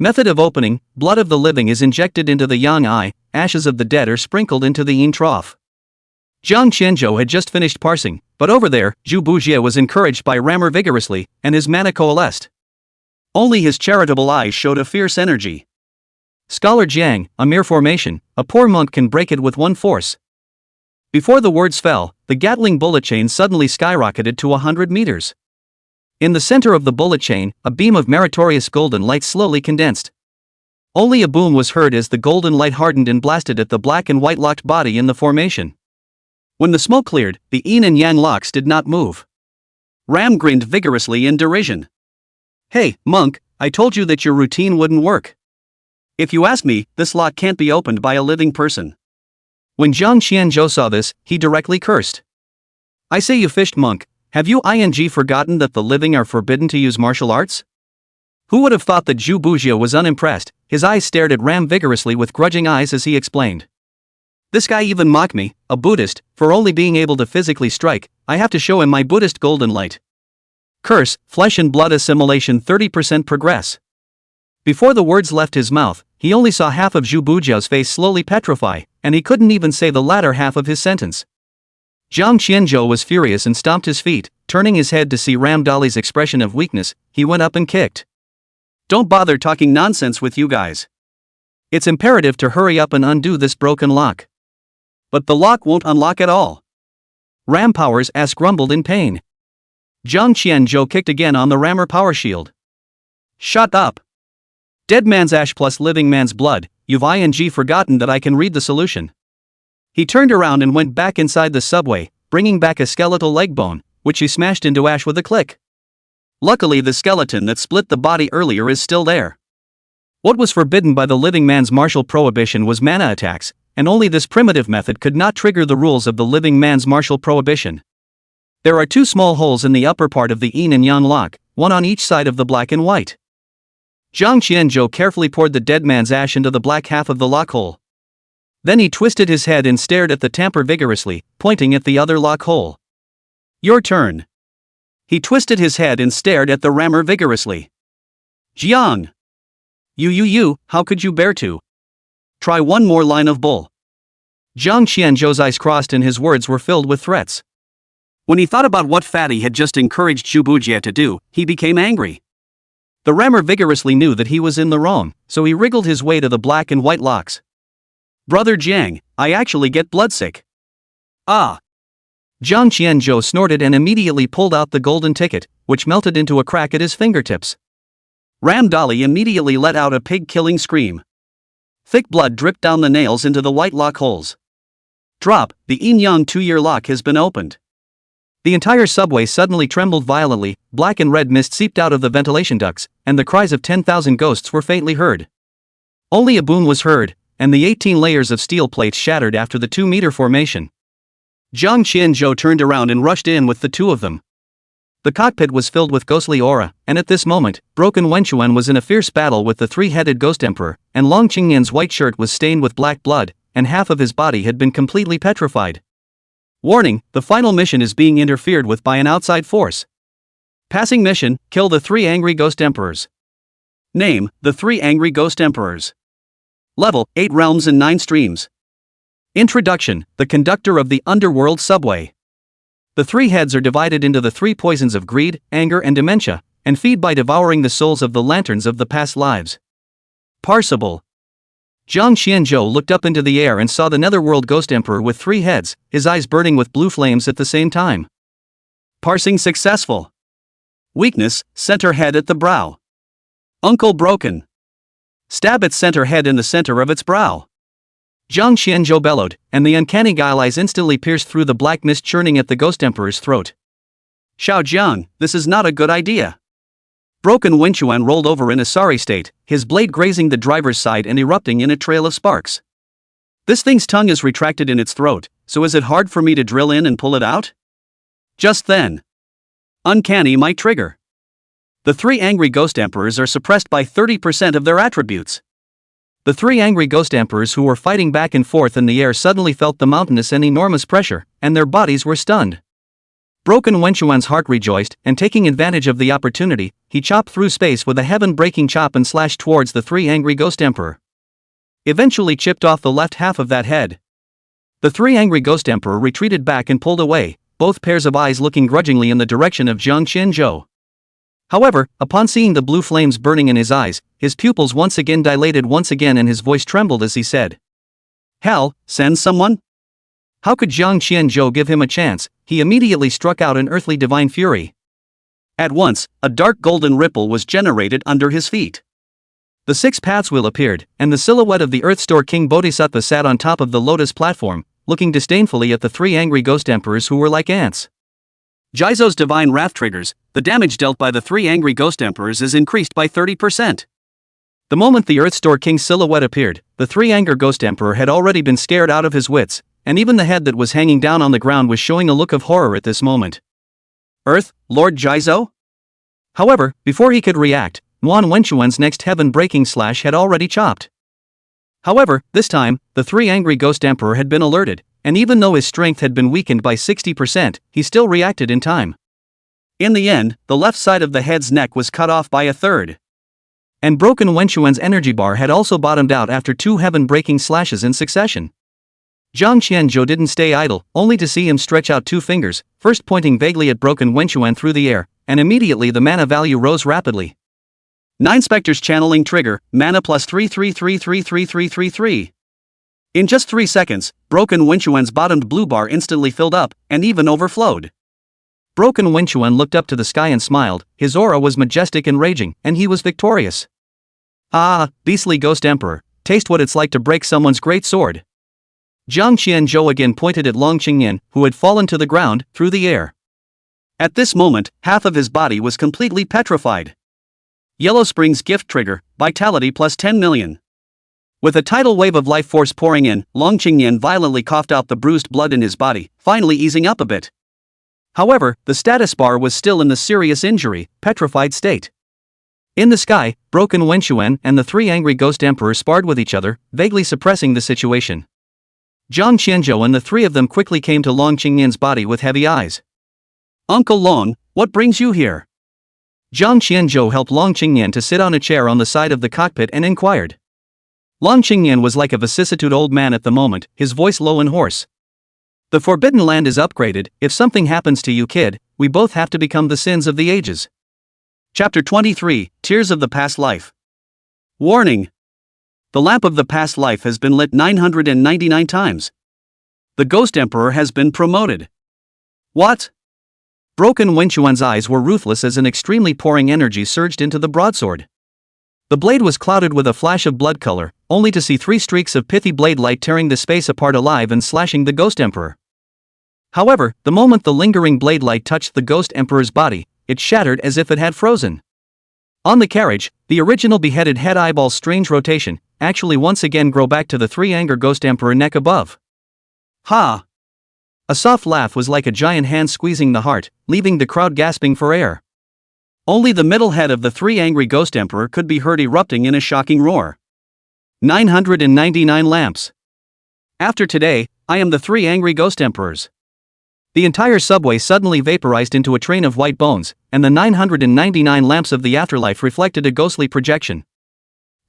Method of opening, blood of the living is injected into the yang eye, ashes of the dead are sprinkled into the yin trough. Jiang Qianzhou had just finished parsing, but over there, Zhu Bujie was encouraged by Rammer vigorously, and his mana coalesced. Only his charitable eyes showed a fierce energy. Scholar Jiang, a mere formation, a poor monk can break it with one force. Before the words fell, the Gatling bullet chain suddenly skyrocketed to 100 meters. In the center of the bullet chain, a beam of meritorious golden light slowly condensed. Only a boom was heard as the golden light hardened and blasted at the black and white locked body in the formation. When the smoke cleared, the yin and yang locks did not move. Ram grinned vigorously in derision. "Hey, monk, I told you that your routine wouldn't work. If you ask me, this lock can't be opened by a living person." When Jiang Qianzhou saw this, he directly cursed. "I say, you fished monk, have you forgotten that the living are forbidden to use martial arts?" Who would have thought that Zhu Bujia was unimpressed? His eyes stared at Ram vigorously with grudging eyes as he explained. "This guy even mocked me, a Buddhist, for only being able to physically strike. I have to show him my Buddhist golden light. Curse, flesh and blood assimilation 30% progress." Before the words left his mouth, he only saw half of Zhu Bujiao's face slowly petrify, and he couldn't even say the latter half of his sentence. Jiang Qianzhou was furious and stomped his feet. Turning his head to see Ram Dali's expression of weakness, he went up and kicked. "Don't bother talking nonsense with you guys. It's imperative to hurry up and undo this broken lock." "But the lock won't unlock at all." Ram Power's ass grumbled in pain. Jiang Qianzhou kicked again on the rammer power shield. "Shut up. Dead man's ash plus living man's blood, you've forgotten that I can read the solution." He turned around and went back inside the subway, bringing back a skeletal leg bone, which he smashed into ash with a click. Luckily, the skeleton that split the body earlier is still there. What was forbidden by the living man's martial prohibition was mana attacks, and only this primitive method could not trigger the rules of the living man's martial prohibition. There are two small holes in the upper part of the yin and yang lock, one on each side of the black and white. Jiang Qianzhou carefully poured the dead man's ash into the black half of the lock hole. Then he twisted his head and stared at the tamper vigorously, pointing at the other lock hole. "Your turn." He twisted his head and stared at the rammer vigorously. "Jiang! You, how could you bear to? Try one more line of bull." Jiang Qianzhou's eyes crossed and his words were filled with threats. When he thought about what Fatty had just encouraged Zhu Bujia to do, he became angry. The rammer vigorously knew that he was in the wrong, so he wriggled his way to the black and white locks. "Brother Jiang, I actually get bloodsick." "Ah." Jiang Qianzhou snorted and immediately pulled out the golden ticket, which melted into a crack at his fingertips. Ram Dali immediately let out a pig-killing scream. Thick blood dripped down the nails into the white lock holes. Drop, the yin-yang 2-year lock has been opened. The entire subway suddenly trembled violently, black and red mist seeped out of the ventilation ducts, and the cries of 10,000 ghosts were faintly heard. Only a boom was heard, and the 18 layers of steel plates shattered after the 2-meter formation. Jiang Qianzhou turned around and rushed in with the two of them. The cockpit was filled with ghostly aura, and at this moment, Broken Wenchuan was in a fierce battle with the three-headed Ghost Emperor, and Long Qingyan's white shirt was stained with black blood, and half of his body had been completely petrified. Warning, the final mission is being interfered with by an outside force. Passing mission, kill the 3 angry Ghost Emperors. Name, the 3 angry Ghost Emperors. Level, 8 realms and 9 streams. Introduction, the conductor of the underworld subway. The 3 heads are divided into the 3 poisons of greed, anger and dementia, and feed by devouring the souls of the lanterns of the past lives. Parsable. Jiang Qianzhou looked up into the air and saw the netherworld Ghost Emperor with 3 heads, his eyes burning with blue flames at the same time. Parsing successful. Weakness, center head at the brow. Uncle broken. Stab its center head in the center of its brow. Jiang Qianzhou bellowed, and the uncanny guile eyes instantly pierced through the black mist churning at the Ghost Emperor's throat. Xiao Jiang, this is not a good idea. Broken Wenchuan rolled over in a sorry state, his blade grazing the driver's side and erupting in a trail of sparks. This thing's tongue is retracted in its throat, so is it hard for me to drill in and pull it out? Just then. Uncanny might trigger. The 3 angry Ghost Emperors are suppressed by 30% of their attributes. The 3 angry Ghost Emperors who were fighting back and forth in the air suddenly felt the mountainous and enormous pressure, and their bodies were stunned. Broken Wenchuan's heart rejoiced, and taking advantage of the opportunity, he chopped through space with a heaven-breaking chop and slashed towards the 3 angry Ghost Emperor. Eventually chipped off the left half of that head. The 3 angry Ghost Emperor retreated back and pulled away, both pairs of eyes looking grudgingly in the direction of Jiang Qianzhou. However, upon seeing the blue flames burning in his eyes, his pupils once again dilated and his voice trembled as he said, "Hell, send someone?" How could Jiang Qianzhou give him a chance? He immediately struck out an earthly divine fury. At once, a dark golden ripple was generated under his feet. The 6 paths wheel appeared, and the silhouette of the Earth Store King Bodhisattva sat on top of the lotus platform, looking disdainfully at the three angry ghost emperors who were like ants. Jizo's divine wrath triggers. The damage dealt by the three angry ghost emperors is increased by 30%. The moment the Earth Store King's silhouette appeared, the three angry ghost emperor had already been scared out of his wits, and even the head that was hanging down on the ground was showing a look of horror at this moment. Earth, Lord Jizo? However, before he could react, Nguyen Wenchuan's next heaven-breaking slash had already chopped. However, this time, the three angry ghost emperor had been alerted, and even though his strength had been weakened by 60%, he still reacted in time. In the end, the left side of the head's neck was cut off by a third. And broken Wenchuan's energy bar had also bottomed out after two heaven-breaking slashes in succession. Zhang Qianzhou didn't stay idle, only to see him stretch out two fingers, first pointing vaguely at broken Wenchuan through the air, and immediately the mana value rose rapidly. 9 Spectres channeling trigger, mana plus 333333333. In just 3 seconds, broken Wenchuan's bottomed blue bar instantly filled up, and even overflowed. Broken Wenchuan looked up to the sky and smiled. His aura was majestic and raging, and he was victorious. Ah, beastly ghost emperor, taste what it's like to break someone's great sword. Zhang Qianzhou again pointed at Long Qingyan, who had fallen to the ground, through the air. At this moment, half of his body was completely petrified. Yellow Spring's gift trigger, vitality plus 10 million. With a tidal wave of life force pouring in, Long Qingyan violently coughed out the bruised blood in his body, finally easing up a bit. However, the status bar was still in the serious injury, petrified state. In the sky, broken Wenchuan and the three angry ghost emperors sparred with each other, vaguely suppressing the situation. Zhang Qianzhou and the three of them quickly came to Long Qingyan's body with heavy eyes. Uncle Long, what brings you here? Zhang Qianzhou helped Long Qingyan to sit on a chair on the side of the cockpit and inquired. Long Qingyan was like a vicissitude old man at the moment, his voice low and hoarse. The Forbidden Land is upgraded. If something happens to you, kid, we both have to become the sins of the ages. Chapter 23, Tears of the Past Life. Warning! The lamp of the past life has been lit 999 times. The Ghost Emperor has been promoted. What? Broken Wenchuan's eyes were ruthless as an extremely pouring energy surged into the broadsword. The blade was clouded with a flash of blood color, only to see 3 streaks of pithy blade light tearing the space apart alive and slashing the Ghost Emperor. However, the moment the lingering blade light touched the Ghost Emperor's body, it shattered as if it had frozen. On the carriage, the original beheaded head eyeball's strange rotation actually once again grow back to the 3 anger Ghost Emperor neck above. Ha! A soft laugh was like a giant hand squeezing the heart, leaving the crowd gasping for air. Only the middle head of the 3 angry Ghost Emperor could be heard erupting in a shocking roar. 999 lamps. After today, I am the 3 angry Ghost Emperors. The entire subway suddenly vaporized into a train of white bones, and the 999 lamps of the afterlife reflected a ghostly projection.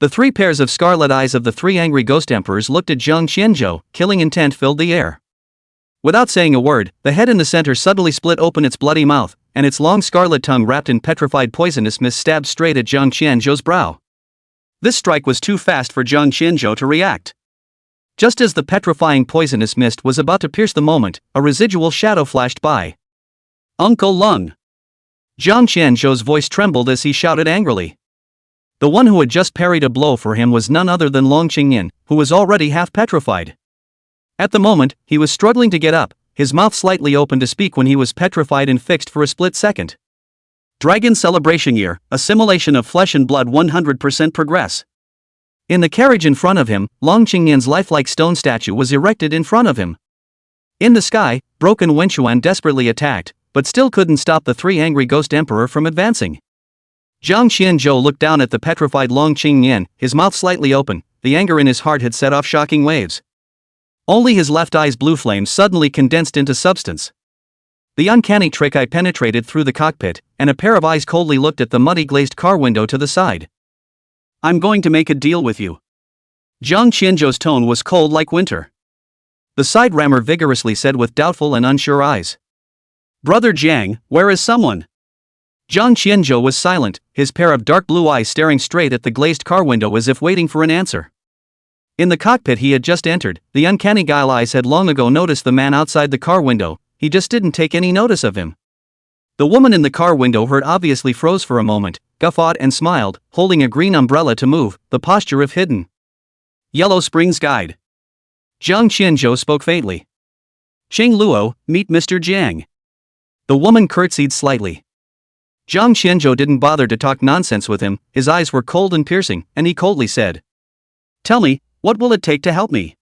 The 3 pairs of scarlet eyes of the 3 angry Ghost Emperors looked at Zhang Qianzhou, killing intent filled the air. Without saying a word, the head in the center suddenly split open its bloody mouth, and its long scarlet tongue wrapped in petrified poisonous mist stabbed straight at Zhang Qianzhou's brow. This strike was too fast for Zhang Qianzhou to react. Just as the petrifying poisonous mist was about to pierce the moment, a residual shadow flashed by. Uncle Lung! Zhang Qianzhou's voice trembled as he shouted angrily. The one who had just parried a blow for him was none other than Long Qingyan, who was already half petrified. At the moment, he was struggling to get up, his mouth slightly open to speak when he was petrified and fixed for a split second. Dragon Celebration Year, assimilation of flesh and blood 100% progress. In the carriage in front of him, Long Qingyan's lifelike stone statue was erected in front of him. In the sky, broken Wenchuan desperately attacked, but still couldn't stop the 3 angry Ghost Emperor from advancing. Zhang Qianzhou looked down at the petrified Long Qingyan, his mouth slightly open, the anger in his heart had set off shocking waves. Only his left eye's blue flame suddenly condensed into substance. The uncanny trick eye penetrated through the cockpit, and a pair of eyes coldly looked at the muddy glazed car window to the side. I'm going to make a deal with you. Zhang Qianzhou's tone was cold like winter. The side rammer vigorously said with doubtful and unsure eyes. Brother Jiang, where is someone? Zhang Qianzhou was silent, his pair of dark blue eyes staring straight at the glazed car window as if waiting for an answer. In the cockpit he had just entered, the uncanny guile eyes had long ago noticed the man outside the car window, he just didn't take any notice of him. The woman in the car window heard obviously froze for a moment, guffawed and smiled, holding a green umbrella to move, the posture of hidden. Yellow Springs Guide. Zhang Qianzhou spoke faintly. Cheng Luo, meet Mr. Jiang. The woman curtsied slightly. Jiang Qianzhou didn't bother to talk nonsense with him, his eyes were cold and piercing, and he coldly said, "Tell me, what will it take to help me?"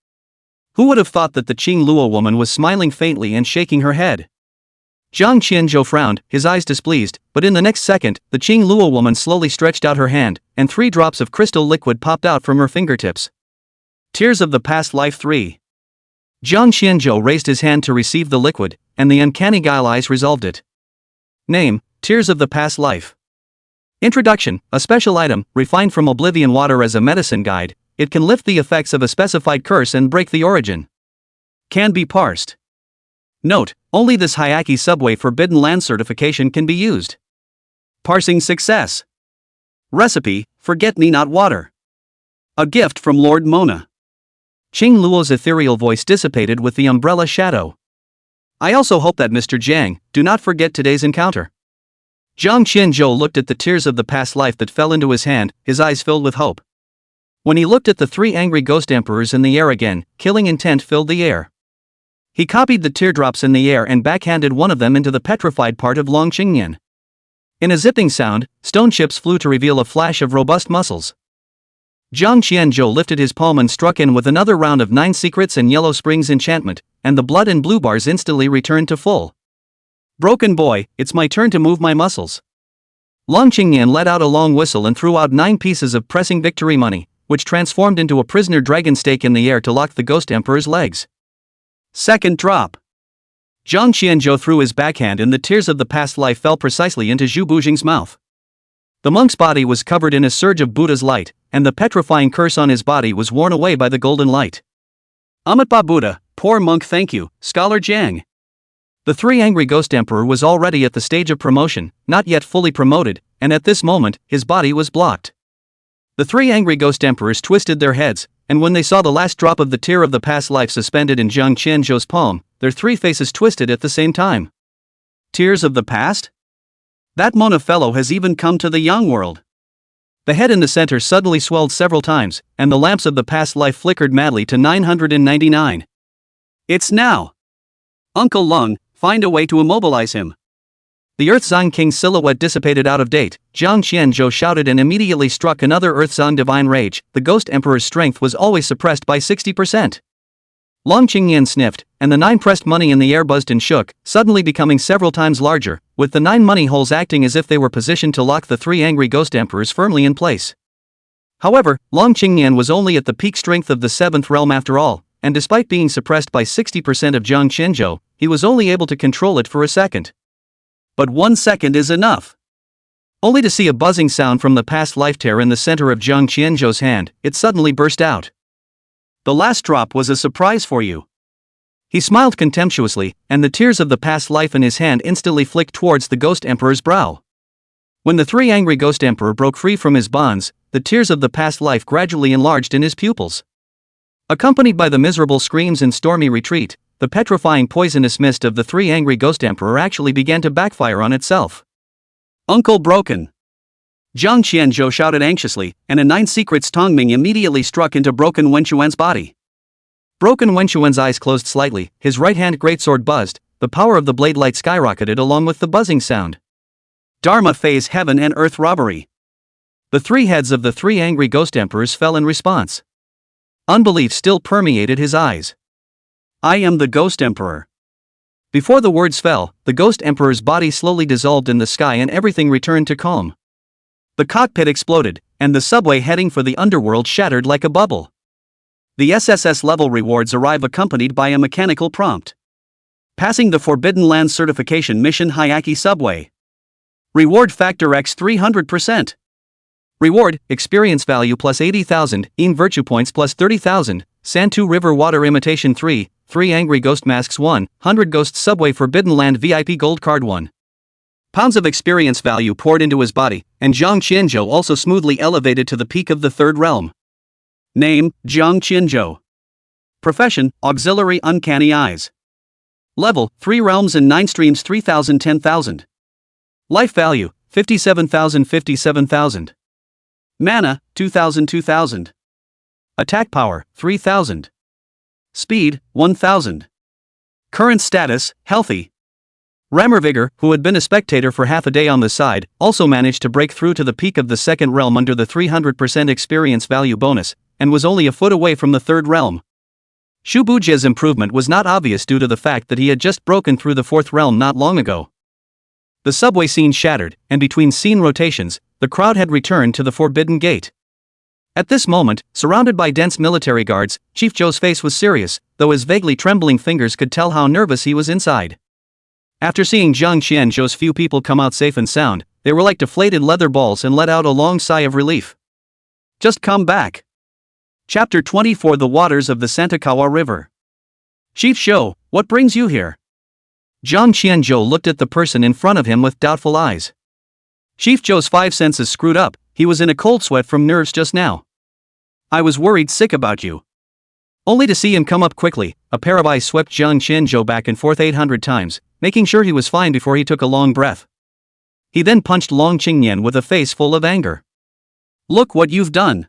Who would have thought that the Cheng Luo woman was smiling faintly and shaking her head? Jiang Qianzhou frowned, his eyes displeased, but in the next second, the Cheng Luo woman slowly stretched out her hand, and 3 drops of crystal liquid popped out from her fingertips. Tears of the Past Life 3. Jiang Qianzhou raised his hand to receive the liquid, and the uncanny guile eyes resolved it. Name, Tears of the Past Life. Introduction, a special item, refined from oblivion water as a medicine guide. It can lift the effects of a specified curse and break the origin. Can be parsed. Note, only this Hyaki Subway Forbidden Land certification can be used. Parsing success. Recipe, Forget-Me-Not Water. A gift from Lord Mona. Cheng Luo's ethereal voice dissipated with the umbrella shadow. I also hope that Mr. Jiang, do not forget today's encounter. Jiang Qianzhou looked at the tears of the past life that fell into his hand, his eyes filled with hope. When he looked at the 3 angry ghost emperors in the air again, killing intent filled the air. He copied the teardrops in the air and backhanded one of them into the petrified part of Long Qingyan. In a zipping sound, stone chips flew to reveal a flash of robust muscles. Jiang Qianzhou lifted his palm and struck in with another round of 9 secrets and Yellow Springs enchantment, and the blood and blue bars instantly returned to full. Broken boy, it's my turn to move my muscles. Long Qingyan let out a long whistle and threw out 9 pieces of pressing victory money, which transformed into a prisoner dragon stake in the air to lock the ghost emperor's legs. Second drop. Jiang Qianzhou threw his backhand and the tears of the past life fell precisely into Zhu Bujing's mouth. The monk's body was covered in a surge of Buddha's light, and the petrifying curse on his body was worn away by the golden light. Amitba Buddha, poor monk, thank you, Scholar Jiang. The 3 angry ghost emperor was already at the stage of promotion, not yet fully promoted, and at this moment, his body was blocked. The 3 angry ghost emperors twisted their heads, and when they saw the last drop of the tear of the past life suspended in Jiang Qianzhou's palm, their 3 faces twisted at the same time. Tears of the past? That Mona fellow has even come to the young world. The head in the center suddenly swelled several times, and the lamps of the past life flickered madly to 999. It's now! Uncle Lung, find a way to immobilize him. The Earth Zong King's silhouette dissipated out of date. Jiang Qianzhou shouted and immediately struck another Earth Zong divine rage. The Ghost Emperor's strength was always suppressed by 60%. Long Qingyan sniffed, and the 9 pressed money in the air buzzed and shook, suddenly becoming several times larger, with the 9 money holes acting as if they were positioned to lock the 3 angry ghost emperors firmly in place. However, Long Qingyan was only at the peak strength of the 7th realm after all, and despite being suppressed by 60% of Jiang Qianzhou, he was only able to control it for a second. But 1 second is enough. Only to see a buzzing sound from the past life tear in the center of Jiang Qianzhou's hand, it suddenly burst out. The last drop was a surprise for you. He smiled contemptuously, and the tears of the past life in his hand instantly flicked towards the Ghost Emperor's brow. When the 3 angry Ghost Emperor broke free from his bonds, the tears of the past life gradually enlarged in his pupils. Accompanied by the miserable screams and stormy retreat, the petrifying poisonous mist of the 3 angry Ghost Emperor actually began to backfire on itself. Uncle broken! Jiang Qianzhou shouted anxiously, and a 9 secrets Tongming immediately struck into Broken Wenquan's body. Broken Wenquan's eyes closed slightly, his right hand greatsword buzzed, the power of the blade light skyrocketed along with the buzzing sound. Dharma phase heaven and earth robbery. The 3 heads of the 3 angry Ghost Emperors fell in response. Unbelief still permeated his eyes. I am the Ghost Emperor. Before the words fell, the Ghost Emperor's body slowly dissolved in the sky and everything returned to calm. The cockpit exploded, and the subway heading for the underworld shattered like a bubble. The SSS level rewards arrive accompanied by a mechanical prompt. Passing the Forbidden Lands certification mission Hyaki Subway. Reward factor X 300%. Reward, experience value plus 80,000, virtue points plus 30,000, Santu River Water Imitation 3, 3 Angry Ghost Masks 1, 100 Ghost Subway Forbidden Land VIP Gold Card 1. Pounds of experience value poured into his body, and Jiang Qianzhou also smoothly elevated to the peak of the 3rd realm. Name, Jiang Qianzhou. Profession, Auxiliary Uncanny Eyes. Level, 3 realms and 9 streams 3,000 10,000. Life value, 57,000 57,000. Mana, 2,000 2,000. Attack power, 3,000. Speed, 1,000. Current status, healthy. Rammervigor, who had been a spectator for half a day on the side, also managed to break through to the peak of the second realm under the 300% experience value bonus, and was only a foot away from the third realm. Shubuja's improvement was not obvious due to the fact that he had just broken through the fourth realm not long ago. The subway scene shattered, and between scene rotations, the crowd had returned to the Forbidden Gate. At this moment, surrounded by dense military guards, Chief Joe's face was serious, though his vaguely trembling fingers could tell how nervous he was inside. After seeing Zhang Qianzhou's few people come out safe and sound, they were like deflated leather balls and let out a long sigh of relief. Just come back. Chapter 24: The Waters of the Santakawa River. Chief Zhou, what brings you here? Zhang Qianzhou looked at the person in front of him with doubtful eyes. Chief Zhou's five senses screwed up, he was in a cold sweat from nerves just now. I was worried sick about you. Only to see him come up quickly, a pair of eyes swept Zhang Qianzhou back and forth 800 times, making sure he was fine before he took a long breath. He then punched Long Qingnian with a face full of anger. Look what you've done.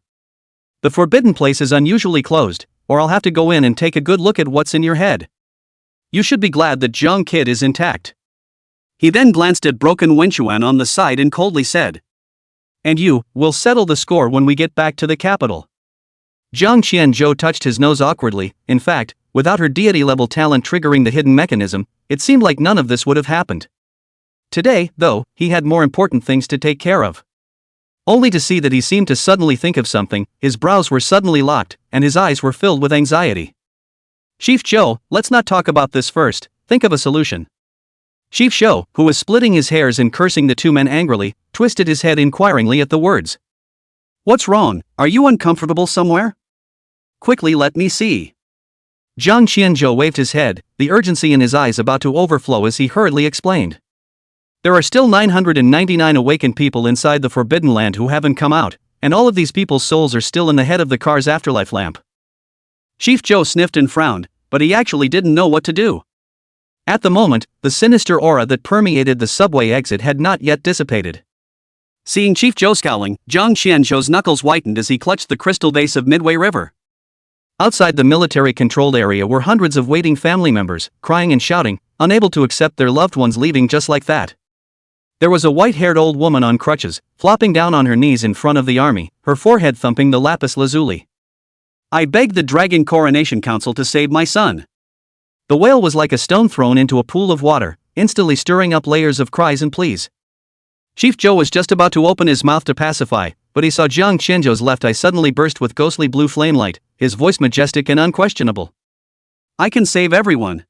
The forbidden place is unusually closed, or I'll have to go in and take a good look at what's in your head. You should be glad that Zhang Kid is intact. He then glanced at Broken Wenchuan on the side and coldly said. And you, we'll settle the score when we get back to the capital. Zhang Qianzhou touched his nose awkwardly. In fact, without her deity-level talent triggering the hidden mechanism, it seemed like none of this would have happened. Today, though, he had more important things to take care of. Only to see that he seemed to suddenly think of something, his brows were suddenly locked, and his eyes were filled with anxiety. Chief Zhou, let's not talk about this first, think of a solution. Chief Zhou, who was splitting his hairs and cursing the two men angrily, twisted his head inquiringly at the words. What's wrong? Are you uncomfortable somewhere? Quickly let me see. Zhang Qianzhou waved his head, the urgency in his eyes about to overflow as he hurriedly explained. There are still 999 awakened people inside the Forbidden Land who haven't come out, and all of these people's souls are still in the head of the car's afterlife lamp. Chief Zhou sniffed and frowned, but he actually didn't know what to do. At the moment, the sinister aura that permeated the subway exit had not yet dissipated. Seeing Chief Zhou scowling, Zhang Qianzhou's knuckles whitened as he clutched the crystal vase of Midway River. Outside the military-controlled area were hundreds of waiting family members, crying and shouting, unable to accept their loved ones leaving just like that. There was a white-haired old woman on crutches, flopping down on her knees in front of the army, her forehead thumping the lapis lazuli. I begged the Dragon Coronation Council to save my son. The wail was like a stone thrown into a pool of water, instantly stirring up layers of cries and pleas. Chief Zhou was just about to open his mouth to pacify, but he saw Zhang Qianzhou's left eye suddenly burst with ghostly blue flame light, his voice majestic and unquestionable. I can save everyone.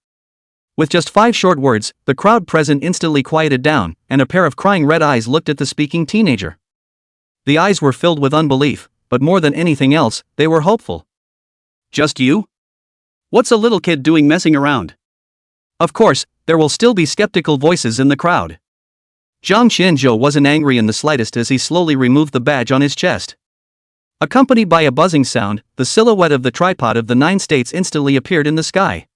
With just 5 short words, the crowd present instantly quieted down, and a pair of crying red eyes looked at the speaking teenager. The eyes were filled with unbelief, but more than anything else, they were hopeful. Just you? What's a little kid doing messing around? Of course, there will still be skeptical voices in the crowd. Zhang Qianzhou wasn't angry in the slightest as he slowly removed the badge on his chest. Accompanied by a buzzing sound, the silhouette of the tripod of the 9 states instantly appeared in the sky.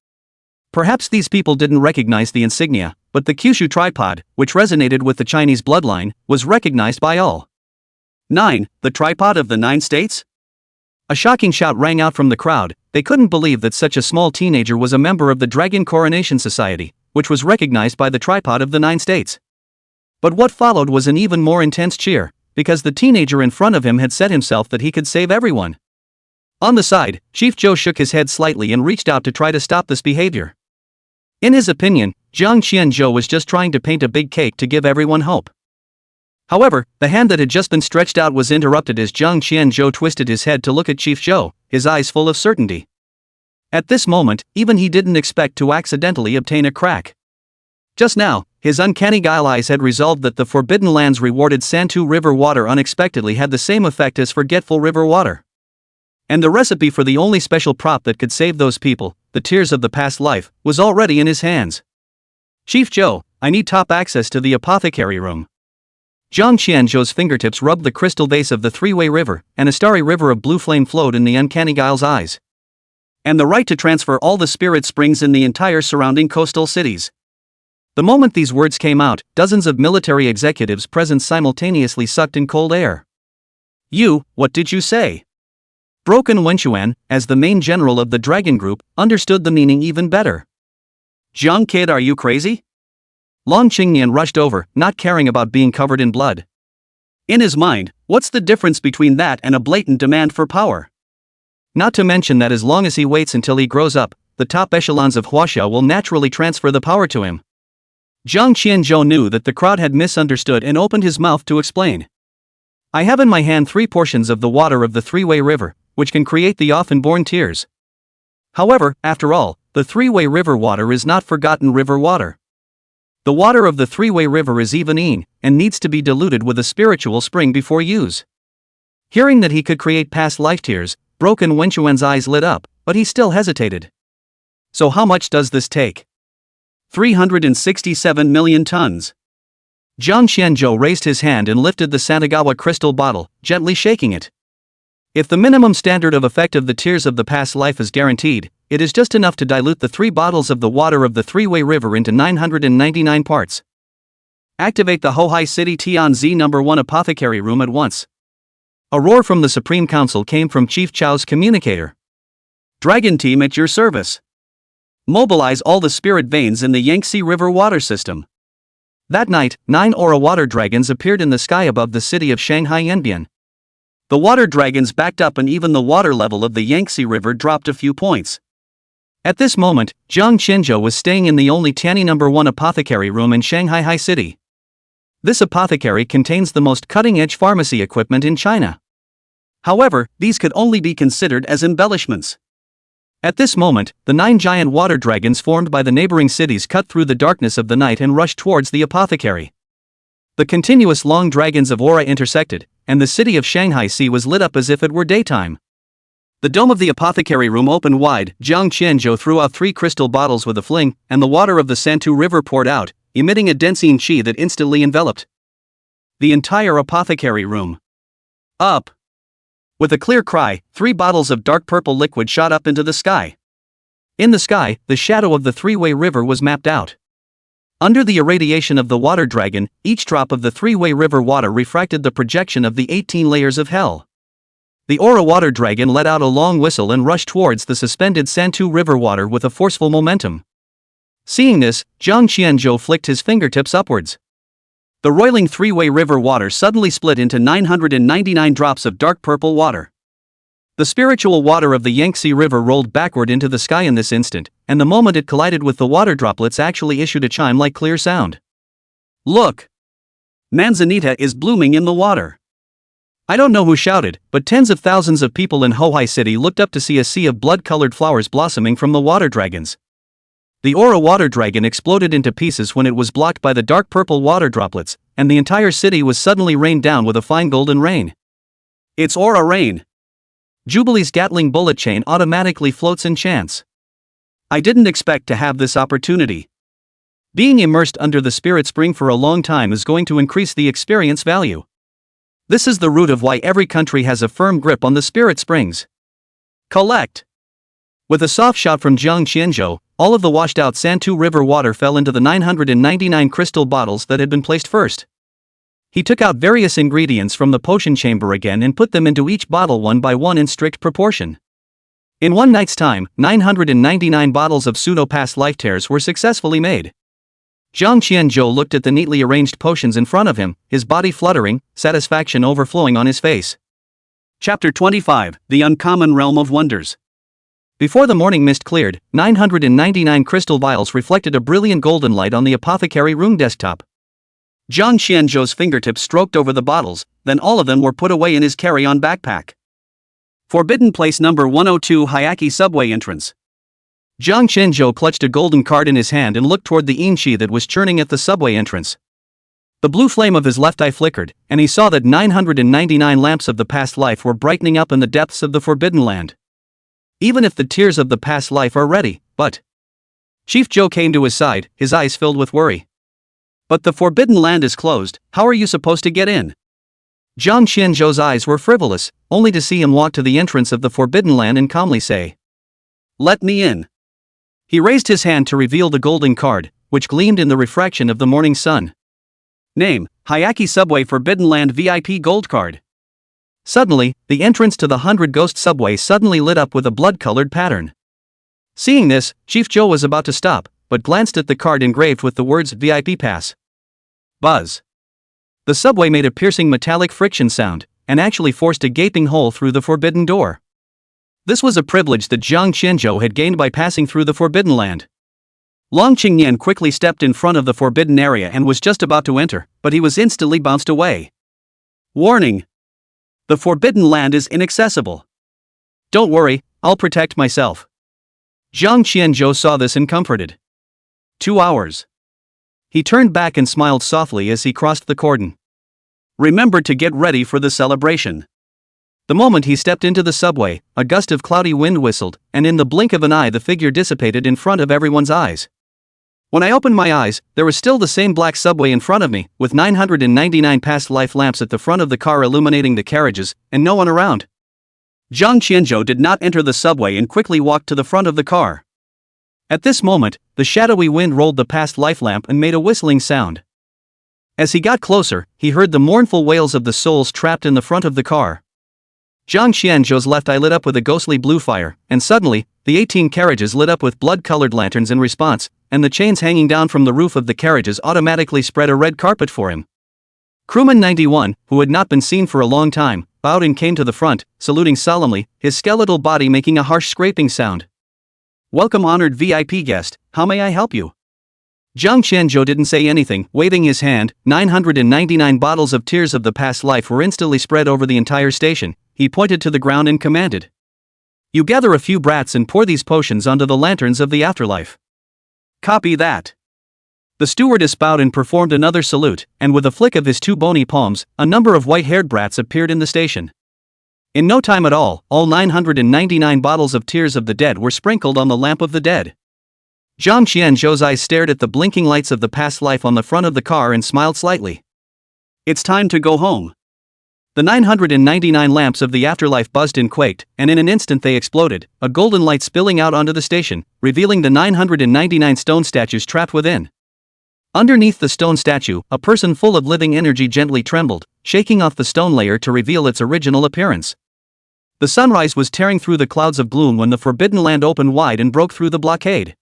Perhaps these people didn't recognize the insignia, but the Kyushu tripod, which resonated with the Chinese bloodline, was recognized by all. 9. The tripod of the 9 states? A shocking shout rang out from the crowd. They couldn't believe that such a small teenager was a member of the Dragon Coronation Society, which was recognized by the tripod of the 9 states. But what followed was an even more intense cheer, because the teenager in front of him had said himself that he could save everyone. On the side, Chief Zhou shook his head slightly and reached out to try to stop this behavior. In his opinion, Zhang Qianzhou was just trying to paint a big cake to give everyone hope. However, the hand that had just been stretched out was interrupted as Zhang Qianzhou twisted his head to look at Chief Zhou, his eyes full of certainty. At this moment, even he didn't expect to accidentally obtain a crack. Just now, his uncanny guile eyes had resolved that the Forbidden Lands rewarded Santu River water unexpectedly had the same effect as forgetful river water. And the recipe for the only special prop that could save those people, the tears of the past life, was already in his hands. Chief Zhou, I need top access to the apothecary room. Zhang Qianzhou's fingertips rubbed the crystal vase of the three-way river, and a starry river of blue flame flowed in the uncanny guile's eyes. And the right to transfer all the spirit springs in the entire surrounding coastal cities. The moment these words came out, dozens of military executives present simultaneously sucked in cold air. You, what did you say? Broken Wenchuan, as the main general of the Dragon Group, understood the meaning even better. Jiang kid, are you crazy? Long Qingnian rushed over, not caring about being covered in blood. In his mind, what's the difference between that and a blatant demand for power? Not to mention that as long as he waits until he grows up, the top echelons of Huaxia will naturally transfer the power to him. Zhang Qianzhou knew that the crowd had misunderstood and opened his mouth to explain. I have in my hand 3 portions of the water of the three-way river, which can create the often-born tears. However, after all, the three-way river water is not forgotten river water. The water of the three-way river is even and needs to be diluted with a spiritual spring before use. Hearing that he could create past life tears, broken Wenchuan's eyes lit up, but he still hesitated. So how much does this take? 367 million tons. Zhang Qianzhou raised his hand and lifted the Santagawa crystal bottle, gently shaking it. If the minimum standard of effect of the tears of the past life is guaranteed, it is just enough to dilute the 3 bottles of the water of the three-way river into 999 parts. Activate the Hohai City Tianzi No. 1 apothecary room at once. A roar from the Supreme Council came from Chief Chao's communicator. Dragon team at your service. Mobilize all the spirit veins in the Yangtze River water system. That night, 9 aura water dragons appeared in the sky above the city of Shanghai Yanbian. The water dragons backed up and even the water level of the Yangtze River dropped a few points. At this moment, Zhang Qianzhou was staying in the only Tianyi No. 1 apothecary room in Shanghai High City. This apothecary contains the most cutting-edge pharmacy equipment in China. However, these could only be considered as embellishments. At this moment, the 9 giant water dragons formed by the neighboring cities cut through the darkness of the night and rushed towards the apothecary. The continuous long dragons of aura intersected, and the city of Shanghai Sea was lit up as if it were daytime. The dome of the apothecary room opened wide. Zhang Qianzhou threw out 3 crystal bottles with a fling, and the water of the Santu River poured out, emitting a densine qi that instantly enveloped the entire apothecary room. Up! With a clear cry, 3 bottles of dark purple liquid shot up into the sky. In the sky, the shadow of the three-way river was mapped out. Under the irradiation of the water dragon, each drop of the three-way river water refracted the projection of the 18 layers of hell. The aura water dragon let out a long whistle and rushed towards the suspended Santu River water with a forceful momentum. Seeing this, Zhang Qianzhou flicked his fingertips upwards. The roiling three-way river water suddenly split into 999 drops of dark purple water. The spiritual water of the Yangtze River rolled backward into the sky in this instant, and the moment it collided with the water droplets actually issued a chime-like clear sound. Look! Manzanita is blooming in the water. I don't know who shouted, but tens of thousands of people in Hohai City looked up to see a sea of blood-colored flowers blossoming from the water dragons. The aura water dragon exploded into pieces when it was blocked by the dark purple water droplets, and the entire city was suddenly rained down with a fine golden rain. It's aura rain. Jubilee's Gatling bullet chain automatically floats in chance. I didn't expect to have this opportunity. Being immersed under the spirit spring for a long time is going to increase the experience value. This is the root of why every country has a firm grip on the spirit springs. Collect! With a soft shot from Zhang Qianzhou, all of the washed-out Santu River water fell into the 999 crystal bottles that had been placed first. He took out various ingredients from the potion chamber again and put them into each bottle one by one in strict proportion. In one night's time, 999 bottles of pseudo-past life tears were successfully made. Zhang Qianzhou looked at the neatly arranged potions in front of him, his body fluttering, satisfaction overflowing on his face. Chapter 25, The Uncommon Realm of Wonders. Before the morning mist cleared, 999 crystal vials reflected a brilliant golden light on the apothecary room desktop. Zhang Qianzhou's fingertips stroked over the bottles, then all of them were put away in his carry-on backpack. Forbidden Place No. 102 Hayaki Subway Entrance. Zhang Qianzhou clutched a golden card in his hand and looked toward the inchi that was churning at the subway entrance. The blue flame of his left eye flickered, and he saw that 999 lamps of the past life were brightening up in the depths of the Forbidden Land. Even if the tears of the past life are ready, but... Chief Zhou came to his side, his eyes filled with worry. But the Forbidden Land is closed, how are you supposed to get in? Zhang Qianzhou's eyes were frivolous, only to see him walk to the entrance of the Forbidden Land and calmly say, "Let me in." He raised his hand to reveal the golden card, which gleamed in the refraction of the morning sun. Name, Hayaki Subway Forbidden Land VIP Gold Card. Suddenly, the entrance to the 100 Ghost Subway suddenly lit up with a blood-colored pattern. Seeing this, Chief Zhou was about to stop, but glanced at the card engraved with the words VIP Pass. Buzz. The subway made a piercing metallic friction sound, and actually forced a gaping hole through the forbidden door. This was a privilege that Jiang Qianzhou had gained by passing through the Forbidden Land. Long Qingyan quickly stepped in front of the forbidden area and was just about to enter, but he was instantly bounced away. Warning! The Forbidden Land is inaccessible. Don't worry, I'll protect myself. Jiang Qianzhou saw this and comforted. 2 hours. He turned back and smiled softly as he crossed the cordon. Remember to get ready for the celebration. The moment he stepped into the subway, a gust of cloudy wind whistled, and in the blink of an eye the figure dissipated in front of everyone's eyes. When I opened my eyes, there was still the same black subway in front of me, with 999 past life lamps at the front of the car illuminating the carriages, and no one around. Jiang Qianzhou did not enter the subway and quickly walked to the front of the car. At this moment, the shadowy wind rolled the past life lamp and made a whistling sound. As he got closer, he heard the mournful wails of the souls trapped in the front of the car. Jiang Qianzhou's left eye lit up with a ghostly blue fire, and suddenly, the 18 carriages lit up with blood-colored lanterns in response, and the chains hanging down from the roof of the carriages automatically spread a red carpet for him. Crewman 91, who had not been seen for a long time, bowed and came to the front, saluting solemnly, his skeletal body making a harsh scraping sound. Welcome, honored VIP guest, how may I help you? Jiang Qianzhou didn't say anything, waving his hand. 999 bottles of tears of the past life were instantly spread over the entire station. He pointed to the ground and commanded. You gather a few brats and pour these potions onto the lanterns of the afterlife. Copy that. The stewardess bowed and performed another salute, and with a flick of his 2 bony palms, a number of white-haired brats appeared in the station. In no time at all 999 bottles of tears of the dead were sprinkled on the lamp of the dead. Jiang Qianzhou's eyes stared at the blinking lights of the past life on the front of the car and smiled slightly. It's time to go home. The 999 lamps of the afterlife buzzed and quaked, and in an instant they exploded, a golden light spilling out onto the station, revealing the 999 stone statues trapped within. Underneath the stone statue, a person full of living energy gently trembled, shaking off the stone layer to reveal its original appearance. The sunrise was tearing through the clouds of gloom when the Forbidden Land opened wide and broke through the blockade.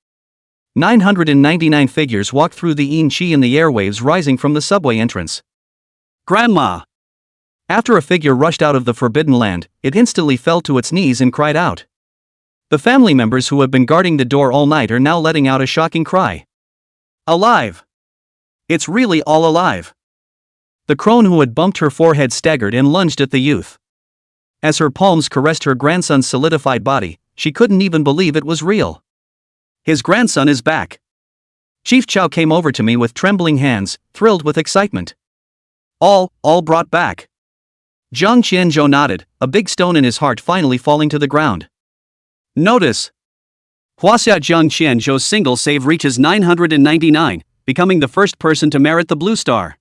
999 figures walked through the yin qi in the airwaves rising from the subway entrance. Grandma! After a figure rushed out of the Forbidden Land, it instantly fell to its knees and cried out. The family members who have been guarding the door all night are now letting out a shocking cry. Alive! It's really all alive! The crone who had bumped her forehead staggered and lunged at the youth. As her palms caressed her grandson's solidified body, she couldn't even believe it was real. His grandson is back. Chief Chow came over to me with trembling hands, thrilled with excitement. All brought back. Jiang Qianzhou nodded, a big stone in his heart finally falling to the ground. Notice! Huaxia Jiang Qianzhou's single save reaches 999, becoming the first person to merit the blue star.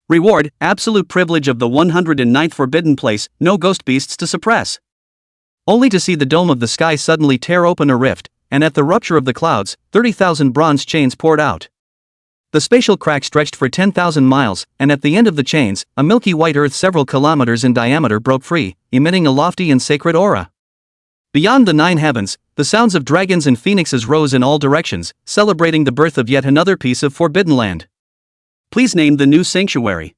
Reward, absolute privilege of the 109th forbidden place, no ghost beasts to suppress. Only to see the dome of the sky suddenly tear open a rift, and at the rupture of the clouds, 30,000 bronze chains poured out. The spatial crack stretched for 10,000 miles, and at the end of the chains, a milky white earth several kilometers in diameter broke free, emitting a lofty and sacred aura. Beyond the 9 heavens, the sounds of dragons and phoenixes rose in all directions, celebrating the birth of yet another piece of Forbidden Land. Please name the new sanctuary.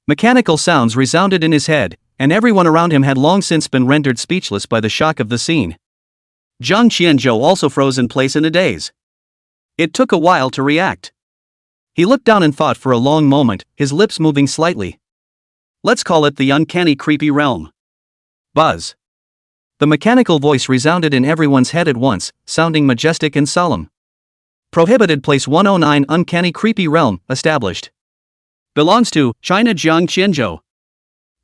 Mechanical sounds resounded in his head, and everyone around him had long since been rendered speechless by the shock of the scene. Jiang Qianzhou also froze in place in a daze. It took a while to react. He looked down and thought for a long moment, his lips moving slightly. Let's call it the uncanny creepy realm. Buzz. The mechanical voice resounded in everyone's head at once, sounding majestic and solemn. Prohibited Place 109 Uncanny Creepy Realm, established. Belongs to China Jiang Qianzhou.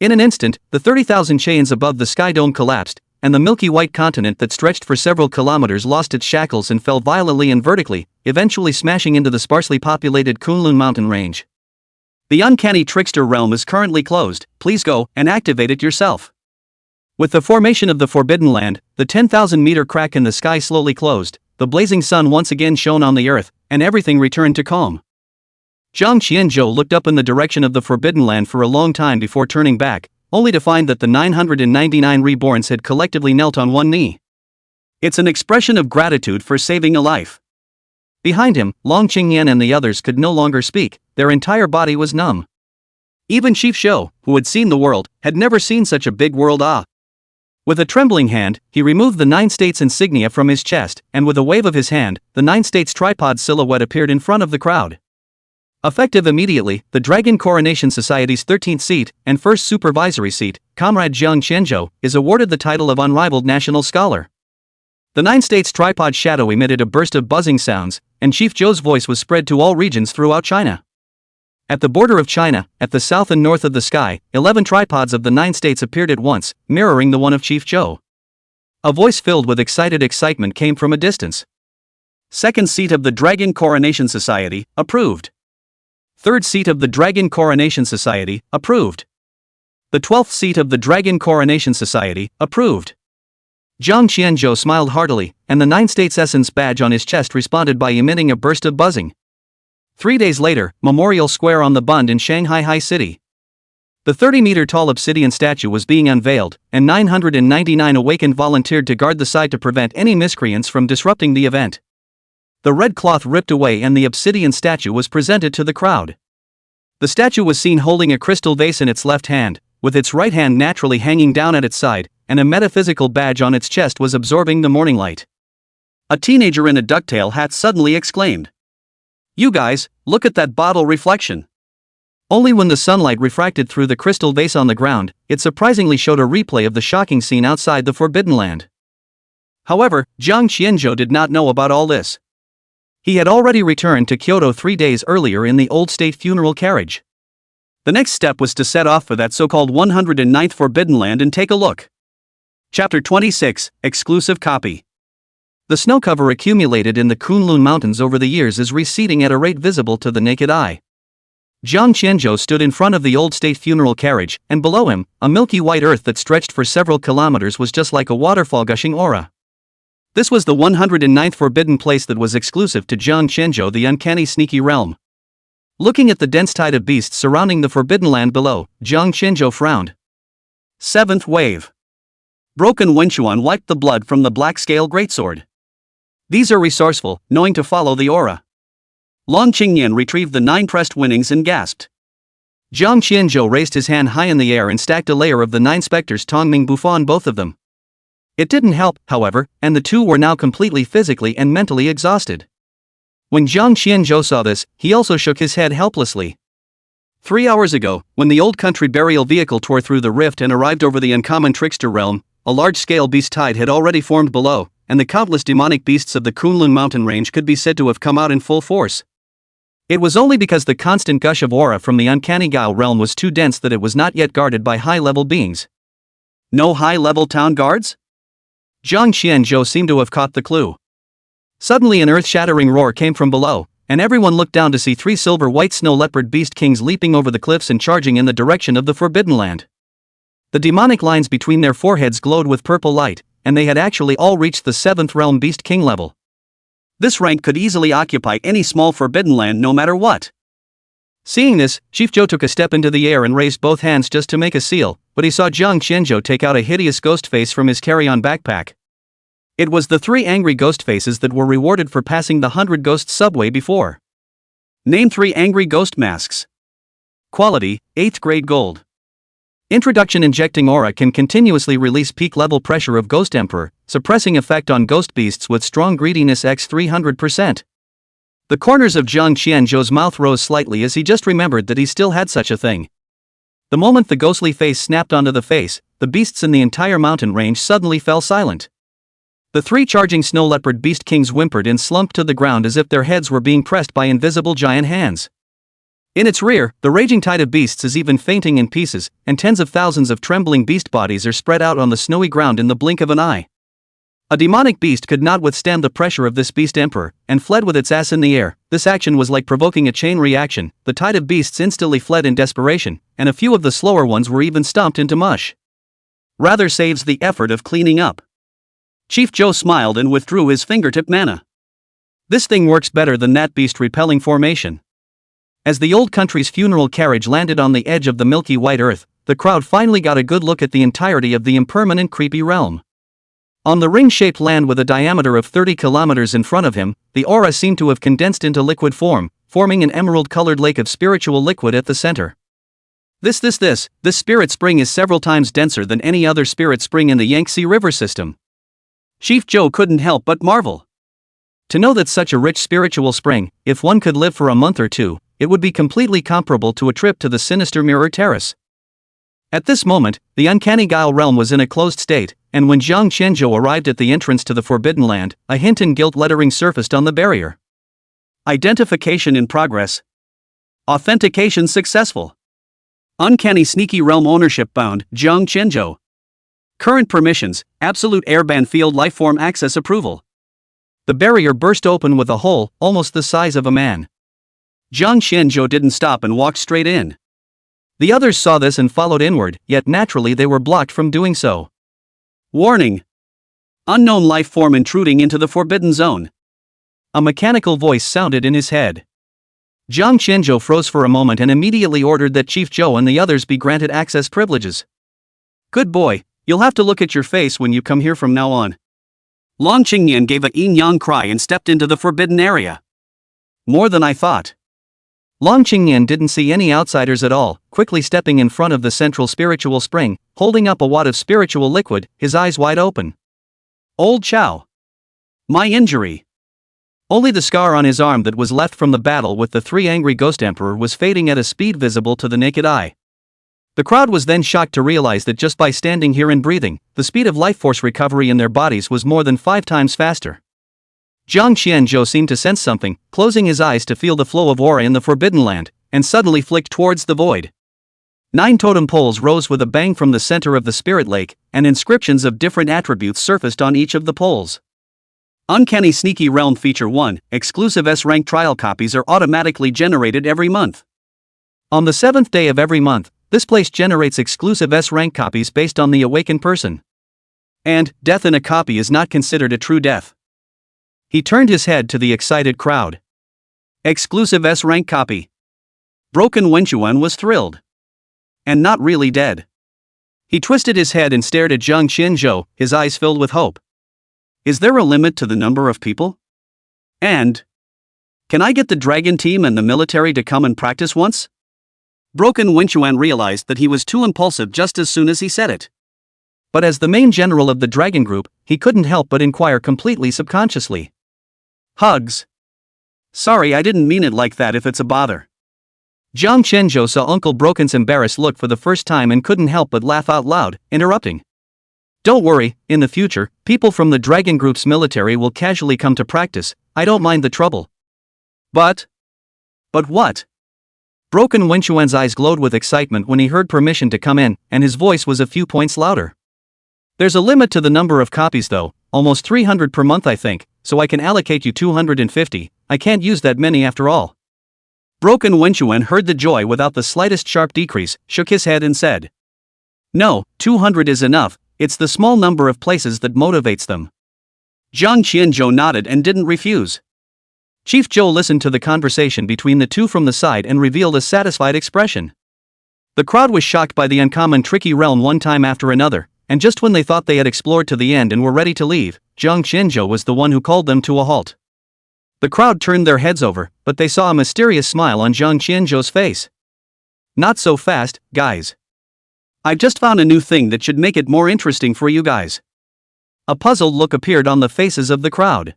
In an instant, the 30,000 chains above the sky dome collapsed, and the milky white continent that stretched for several kilometers lost its shackles and fell violently and vertically, eventually smashing into the sparsely populated Kunlun mountain range. The Uncanny Trickster Realm is currently closed, please go and activate it yourself. With the formation of the Forbidden Land, the 10,000-meter crack in the sky slowly closed, the blazing sun once again shone on the earth, and everything returned to calm. Jiang Qianzhou looked up in the direction of the Forbidden Land for a long time before turning back, only to find that the 999 reborns had collectively knelt on one knee. It's an expression of gratitude for saving a life. Behind him, Long Qingyan and the others could no longer speak, their entire body was numb. Even Chief Zhou, who had seen the world, had never seen such a big world. With a trembling hand, he removed the 9 states insignia from his chest, and with a wave of his hand, the 9 states tripod silhouette appeared in front of the crowd. Effective immediately, the Dragon Coronation Society's 13th seat, and first supervisory seat, Comrade Jiang Qianzhou, is awarded the title of Unrivaled National Scholar. The 9 states tripod shadow emitted a burst of buzzing sounds, and Chief Zhou's voice was spread to all regions throughout China. At the border of China, at the south and north of the sky, 11 tripods of the 9 states appeared at once, mirroring the one of Chief Zhou. A voice filled with excitement came from a distance. Second seat of the Dragon Coronation Society, approved. Third seat of the Dragon Coronation Society, approved. The 12th seat of the Dragon Coronation Society, approved. Jiang Qianzhou smiled heartily, and the 9 states essence badge on his chest responded by emitting a burst of buzzing. 3 days later, Memorial Square on the Bund in Shanghai High City. The 30-meter-tall obsidian statue was being unveiled, and 999 awakened volunteered to guard the side to prevent any miscreants from disrupting the event. The red cloth ripped away and the obsidian statue was presented to the crowd. The statue was seen holding a crystal vase in its left hand, with its right hand naturally hanging down at its side, and a metaphysical badge on its chest was absorbing the morning light. A teenager in a ducktail hat suddenly exclaimed, "You guys, look at that bottle reflection." Only when the sunlight refracted through the crystal vase on the ground, it surprisingly showed a replay of the shocking scene outside the Forbidden Land. However, Jiang Qianzhou did not know about all this. He had already returned to Kyoto 3 days earlier in the old state funeral carriage. The next step was to set off for that so-called 109th Forbidden Land and take a look. Chapter 26, Exclusive Copy. The snow cover accumulated in the Kunlun Mountains over the years is receding at a rate visible to the naked eye. Jiang Qianzhou stood in front of the old state funeral carriage, and below him, a milky white earth that stretched for several kilometers was just like a waterfall gushing aura. This was the 109th forbidden place that was exclusive to Jiang Qianzhou, the uncanny sneaky realm. Looking at the dense tide of beasts surrounding the Forbidden Land below, Jiang Qianzhou frowned. 7th wave. Broken Wenchuan wiped the blood from the black scale greatsword. These are resourceful, knowing to follow the aura. Long Qingyan retrieved the 9 pressed winnings and gasped. Jiang Qianzhou raised his hand high in the air and stacked a layer of the 9 specters Tongming Bufo on both of them. It didn't help, however, and the two were now completely physically and mentally exhausted. When Jiang Qianzhou saw this, he also shook his head helplessly. 3 hours ago, when the old country burial vehicle tore through the rift and arrived over the uncommon trickster realm, a large-scale beast tide had already formed below, and the countless demonic beasts of the Kunlun mountain range could be said to have come out in full force. It was only because the constant gush of aura from the uncanny Gao realm was too dense that it was not yet guarded by high-level beings. No high-level town guards? Jiang Qianzhou seemed to have caught the clue. Suddenly an earth-shattering roar came from below, and everyone looked down to see 3 silver-white snow leopard beast kings leaping over the cliffs and charging in the direction of the Forbidden Land. The demonic lines between their foreheads glowed with purple light, and they had actually all reached the 7th realm beast king level. This rank could easily occupy any small Forbidden Land no matter what. Seeing this, Chief Zhou took a step into the air and raised both hands just to make a seal, but he saw Jiang Qianzhou take out a hideous ghost face from his carry-on backpack. It was the 3 angry ghost faces that were rewarded for passing the 100 ghost subway before. Name 3 angry ghost masks. Quality, 8th grade gold. Introduction: injecting aura can continuously release peak level pressure of Ghost Emperor, suppressing effect on ghost beasts with strong greediness x 300%. The corners of Jiang Qianzhou's mouth rose slightly as he just remembered that he still had such a thing. The moment the ghostly face snapped onto the face, the beasts in the entire mountain range suddenly fell silent. The 3 charging snow leopard beast kings whimpered and slumped to the ground as if their heads were being pressed by invisible giant hands. In its rear, the raging tide of beasts is even fainting in pieces, and tens of thousands of trembling beast bodies are spread out on the snowy ground in the blink of an eye. A demonic beast could not withstand the pressure of this beast emperor, and fled with its ass in the air. This action was like provoking a chain reaction. The tide of beasts instantly fled in desperation, and a few of the slower ones were even stomped into mush. Rather saves the effort of cleaning up. Chief Zhou smiled and withdrew his fingertip mana. This thing works better than that beast repelling formation. As the old country's funeral carriage landed on the edge of the milky white earth, the crowd finally got a good look at the entirety of the impermanent creepy realm. On the ring-shaped land with a diameter of 30 kilometers in front of him, the aura seemed to have condensed into liquid form, forming an emerald-colored lake of spiritual liquid at the center. This spirit spring is several times denser than any other spirit spring in the Yangtze River system. Chief Zhou couldn't help but marvel. To know that such a rich spiritual spring, if one could live for a month or two, it would be completely comparable to a trip to the sinister Mirror Terrace. At this moment, the uncanny Guile realm was in a closed state, and when Jiang Qianzhou arrived at the entrance to the Forbidden Land, a hint in gilt lettering surfaced on the barrier. Identification in progress. Authentication successful. Uncanny Sneaky Realm Ownership Bound, Jiang Qianzhou. Current permissions, Absolute Airband Field Lifeform Access Approval. The barrier burst open with a hole, almost the size of a man. Jiang Qianzhou didn't stop and walked straight in. The others saw this and followed inward, yet naturally they were blocked from doing so. Warning! Unknown life form intruding into the Forbidden Zone. A mechanical voice sounded in his head. Jiang Qianzhou froze for a moment and immediately ordered that Chief Zhou and the others be granted access privileges. Good boy, you'll have to look at your face when you come here from now on. Long Qingyan gave a yin-yang cry and stepped into the forbidden area. More than I thought. Long Qingyan didn't see any outsiders at all, quickly stepping in front of the central spiritual spring, holding up a wad of spiritual liquid, his eyes wide open. Old Chow. My injury. Only the scar on his arm that was left from the battle with the three angry Ghost Emperor was fading at a speed visible to the naked eye. The crowd was then shocked to realize that just by standing here and breathing, the speed of life force recovery in their bodies was more than 5 times faster. Jiang Qianzhou seemed to sense something, closing his eyes to feel the flow of aura in the Forbidden Land, and suddenly flicked towards the void. 9 totem poles rose with a bang from the center of the spirit lake, and inscriptions of different attributes surfaced on each of the poles. Uncanny Sneaky Realm Feature 1, exclusive S-rank trial copies are automatically generated every month. On the 7th day of every month, this place generates exclusive S-rank copies based on the awakened person. And, death in a copy is not considered a true death. He turned his head to the excited crowd. Exclusive S-rank copy. Broken Wenchuan was thrilled. And not really dead. He twisted his head and stared at Jiang Qianzhou, his eyes filled with hope. Is there a limit to the number of people? And, can I get the dragon team and the military to come and practice once? Broken Wenchuan realized that he was too impulsive just as soon as he said it. But as the main general of the dragon group, he couldn't help but inquire completely subconsciously. Hugs. Sorry, I didn't mean it like that if it's a bother. Jiang Qianzhou saw Uncle Broken's embarrassed look for the first time and couldn't help but laugh out loud, interrupting. Don't worry, in the future, people from the dragon group's military will casually come to practice, I don't mind the trouble. But what? Broken Wenchuan's eyes glowed with excitement when he heard permission to come in, and his voice was a few points louder. There's a limit to the number of copies though, almost 300 per month I think, so I can allocate you 250, I can't use that many after all. Broken Wenchuan heard the joy without the slightest sharp decrease, shook his head and said. No, 200 is enough, it's the small number of places that motivates them. Jiang Qianzhou nodded and didn't refuse. Chief Zhou listened to the conversation between the two from the side and revealed a satisfied expression. The crowd was shocked by the uncommon tricky realm one time after another, and just when they thought they had explored to the end and were ready to leave, Jiang Qianzhou was the one who called them to a halt. The crowd turned their heads over, but they saw a mysterious smile on Jiang Qianzhou's face. Not so fast, guys. I've just found a new thing that should make it more interesting for you guys. A puzzled look appeared on the faces of the crowd.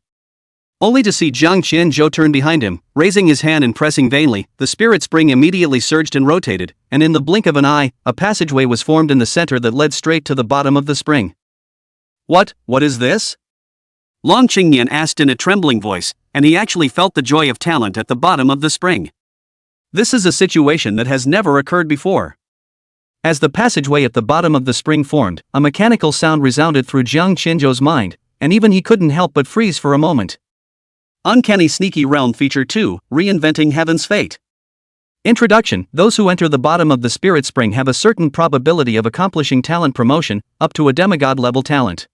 Only to see Jiang Qianzhou turn behind him, raising his hand and pressing vainly, the spirit spring immediately surged and rotated, and in the blink of an eye, a passageway was formed in the center that led straight to the bottom of the spring. What is this? Long Qingyan asked in a trembling voice, and he actually felt the joy of talent at the bottom of the spring. This is a situation that has never occurred before. As the passageway at the bottom of the spring formed, a mechanical sound resounded through Jiang Qianzhou's mind, and even he couldn't help but freeze for a moment. Uncanny Sneaky Realm Feature 2, Reinventing Heaven's Fate. Introduction. Those who enter the bottom of the spirit spring have a certain probability of accomplishing talent promotion, up to a demigod level talent.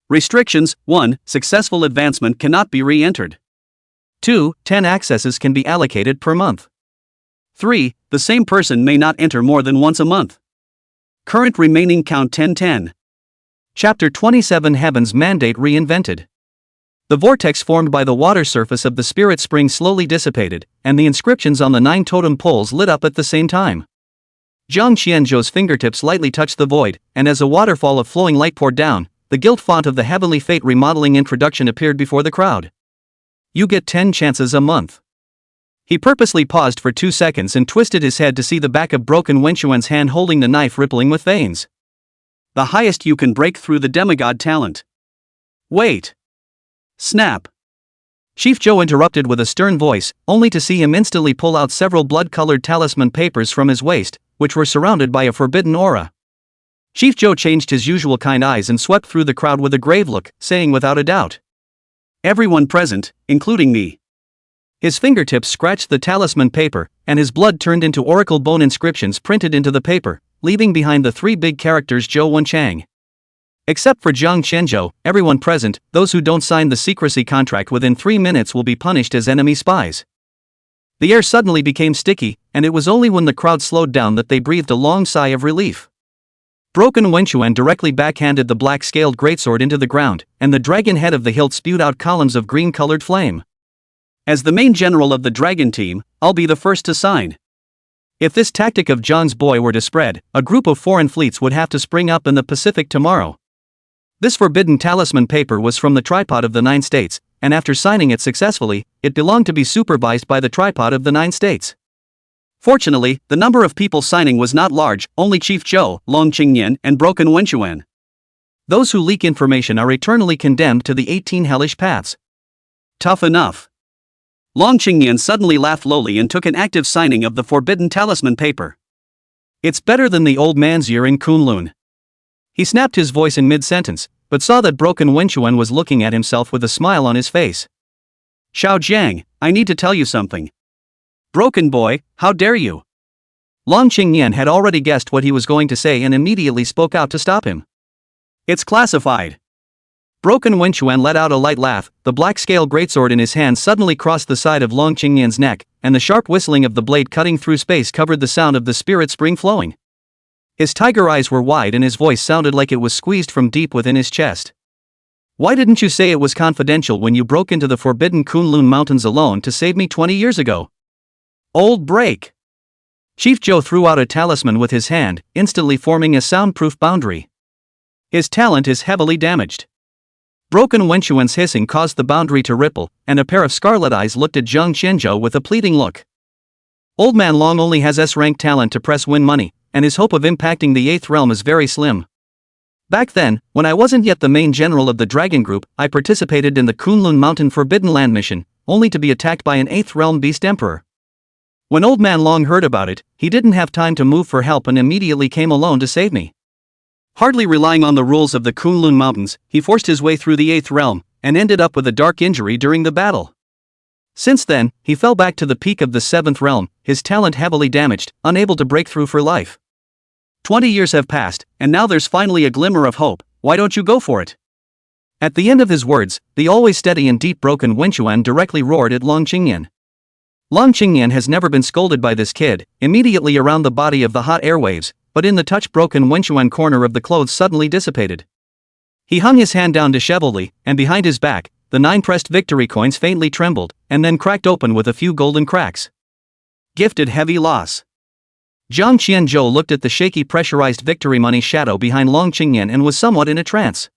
Restrictions. 1. Successful advancement cannot be re-entered. 2. 10 accesses can be allocated per month. 3. The same person may not enter more than once a month. Current remaining count 10-10. Chapter 27 Heaven's Mandate Reinvented. The vortex formed by the water surface of the spirit spring slowly dissipated, and the inscriptions on the 9 totem poles lit up at the same time. Zhang Qianzhou's fingertips lightly touched the void, and as a waterfall of flowing light poured down, the gilt font of the Heavenly Fate remodeling introduction appeared before the crowd. You get 10 chances a month. He purposely paused for 2 seconds and twisted his head to see the back of broken Wenxuan's hand holding the knife rippling with veins. The highest you can break through the demigod talent. Wait. Snap. Chief Zhou interrupted with a stern voice, only to see him instantly pull out several blood-colored talisman papers from his waist, which were surrounded by a forbidden aura. Chief Zhou changed his usual kind eyes and swept through the crowd with a grave look, saying without a doubt, "Everyone present, including me." His fingertips scratched the talisman paper, and his blood turned into oracle bone inscriptions printed into the paper, leaving behind the 3 big characters Zhou Wenchang. Except for Zhang Qianzhou, everyone present, those who don't sign the secrecy contract within 3 minutes will be punished as enemy spies. The air suddenly became sticky, and it was only when the crowd slowed down that they breathed a long sigh of relief. Broken Wenxuan directly backhanded the black-scaled greatsword into the ground, and the dragon head of the hilt spewed out columns of green-colored flame. As the main general of the dragon team, I'll be the first to sign. If this tactic of Zhang's boy were to spread, a group of foreign fleets would have to spring up in the Pacific tomorrow. This forbidden talisman paper was from the tripod of the 9 states, and after signing it successfully, it belonged to be supervised by the tripod of the 9 states. Fortunately, the number of people signing was not large, only Chief Zhou, Long Qingyan, and Broken Wenxuan. Those who leak information are eternally condemned to the 18 hellish paths. Tough enough. Long Qingyan suddenly laughed lowly and took an active signing of the forbidden talisman paper. It's better than the old man's year in Kunlun. He snapped his voice in mid-sentence, but saw that Broken Wenxuan was looking at himself with a smile on his face. Xiao Jiang, I need to tell you something. Broken boy, how dare you? Long Qingyan had already guessed what he was going to say and immediately spoke out to stop him. It's classified. Broken Wenxuan let out a light laugh, the black-scale greatsword in his hand suddenly crossed the side of Long Qingyan's neck, and the sharp whistling of the blade cutting through space covered the sound of the spirit spring flowing. His tiger eyes were wide and his voice sounded like it was squeezed from deep within his chest. Why didn't you say it was confidential when you broke into the forbidden Kunlun Mountains alone to save me 20 years ago? Old break. Chief Zhou threw out a talisman with his hand, instantly forming a soundproof boundary. His talent is heavily damaged. Broken Wenxuan's hissing caused the boundary to ripple, and a pair of scarlet eyes looked at Zhang Qianzhou with a pleading look. Old Man Long only has S-rank talent to press win money, and his hope of impacting the 8th realm is very slim. Back then, when I wasn't yet the main general of the Dragon Group, I participated in the Kunlun Mountain Forbidden Land mission, only to be attacked by an 8th realm beast emperor. When Old Man Long heard about it, he didn't have time to move for help and immediately came alone to save me. Hardly relying on the rules of the Kunlun Mountains, he forced his way through the 8th realm, and ended up with a dark injury during the battle. Since then, he fell back to the peak of the 7th realm, his talent heavily damaged, unable to break through for life. 20 years have passed, and now there's finally a glimmer of hope. Why don't you go for it? At the end of his words, the always steady and deep Broken Wenxuan directly roared at Long Qingyan. Long Qingyan has never been scolded by this kid, immediately around the body of the hot airwaves, but in the touch Broken Wenxuan corner of the clothes suddenly dissipated. He hung his hand down dishevelly, and behind his back, the 9 pressed victory coins faintly trembled, and then cracked open with a few golden cracks. Gifted heavy loss. Zhang Qianzhou looked at the shaky pressurized victory money shadow behind Long Qingyan and was somewhat in a trance.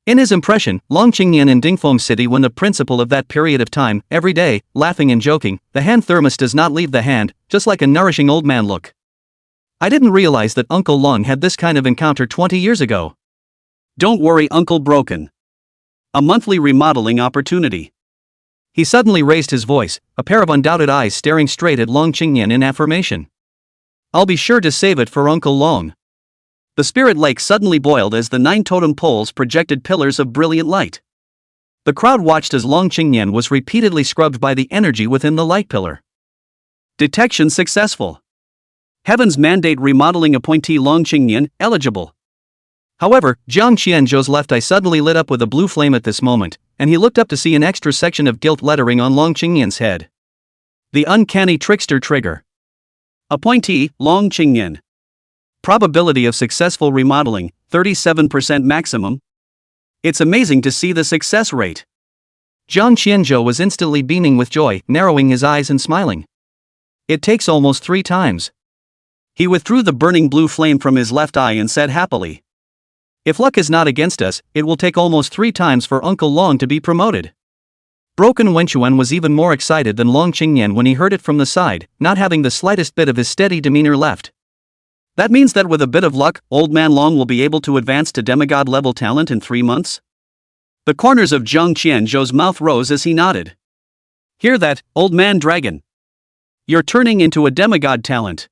In his impression, Long Qingyan in Dingfeng City when the principle of that period of time, every day, laughing and joking, the hand thermos does not leave the hand, just like a nourishing old man look. I didn't realize that Uncle Long had this kind of encounter 20 years ago. Don't worry Uncle Broken. A monthly remodeling opportunity. He suddenly raised his voice, a pair of undoubted eyes staring straight at Long Qingyan in affirmation. I'll be sure to save it for Uncle Long. The spirit lake suddenly boiled as the 9 totem poles projected pillars of brilliant light. The crowd watched as Long Qingyan was repeatedly scrubbed by the energy within the light pillar. Detection successful. Heaven's Mandate Remodeling appointee Long Qingyan, eligible. However, Zhang Qianzhou's left eye suddenly lit up with a blue flame at this moment, and he looked up to see an extra section of gilt lettering on Long Qingyan's head. The Uncanny Trickster Trigger. Appointee, Long Qingyan. Probability of successful remodeling, 37% maximum. It's amazing to see the success rate. Zhang Qianzhou was instantly beaming with joy, narrowing his eyes and smiling. It takes almost 3 times. He withdrew the burning blue flame from his left eye and said happily, "If luck is not against us, it will take almost 3 times for Uncle Long to be promoted." Broken Wenchuan was even more excited than Long Qingyan when he heard it from the side, not having the slightest bit of his steady demeanor left. That means that with a bit of luck, Old Man Long will be able to advance to demigod level talent in 3 months? The corners of Zhang Qianzhou's mouth rose as he nodded. "Hear that, Old Man Dragon? You're turning into a demigod talent."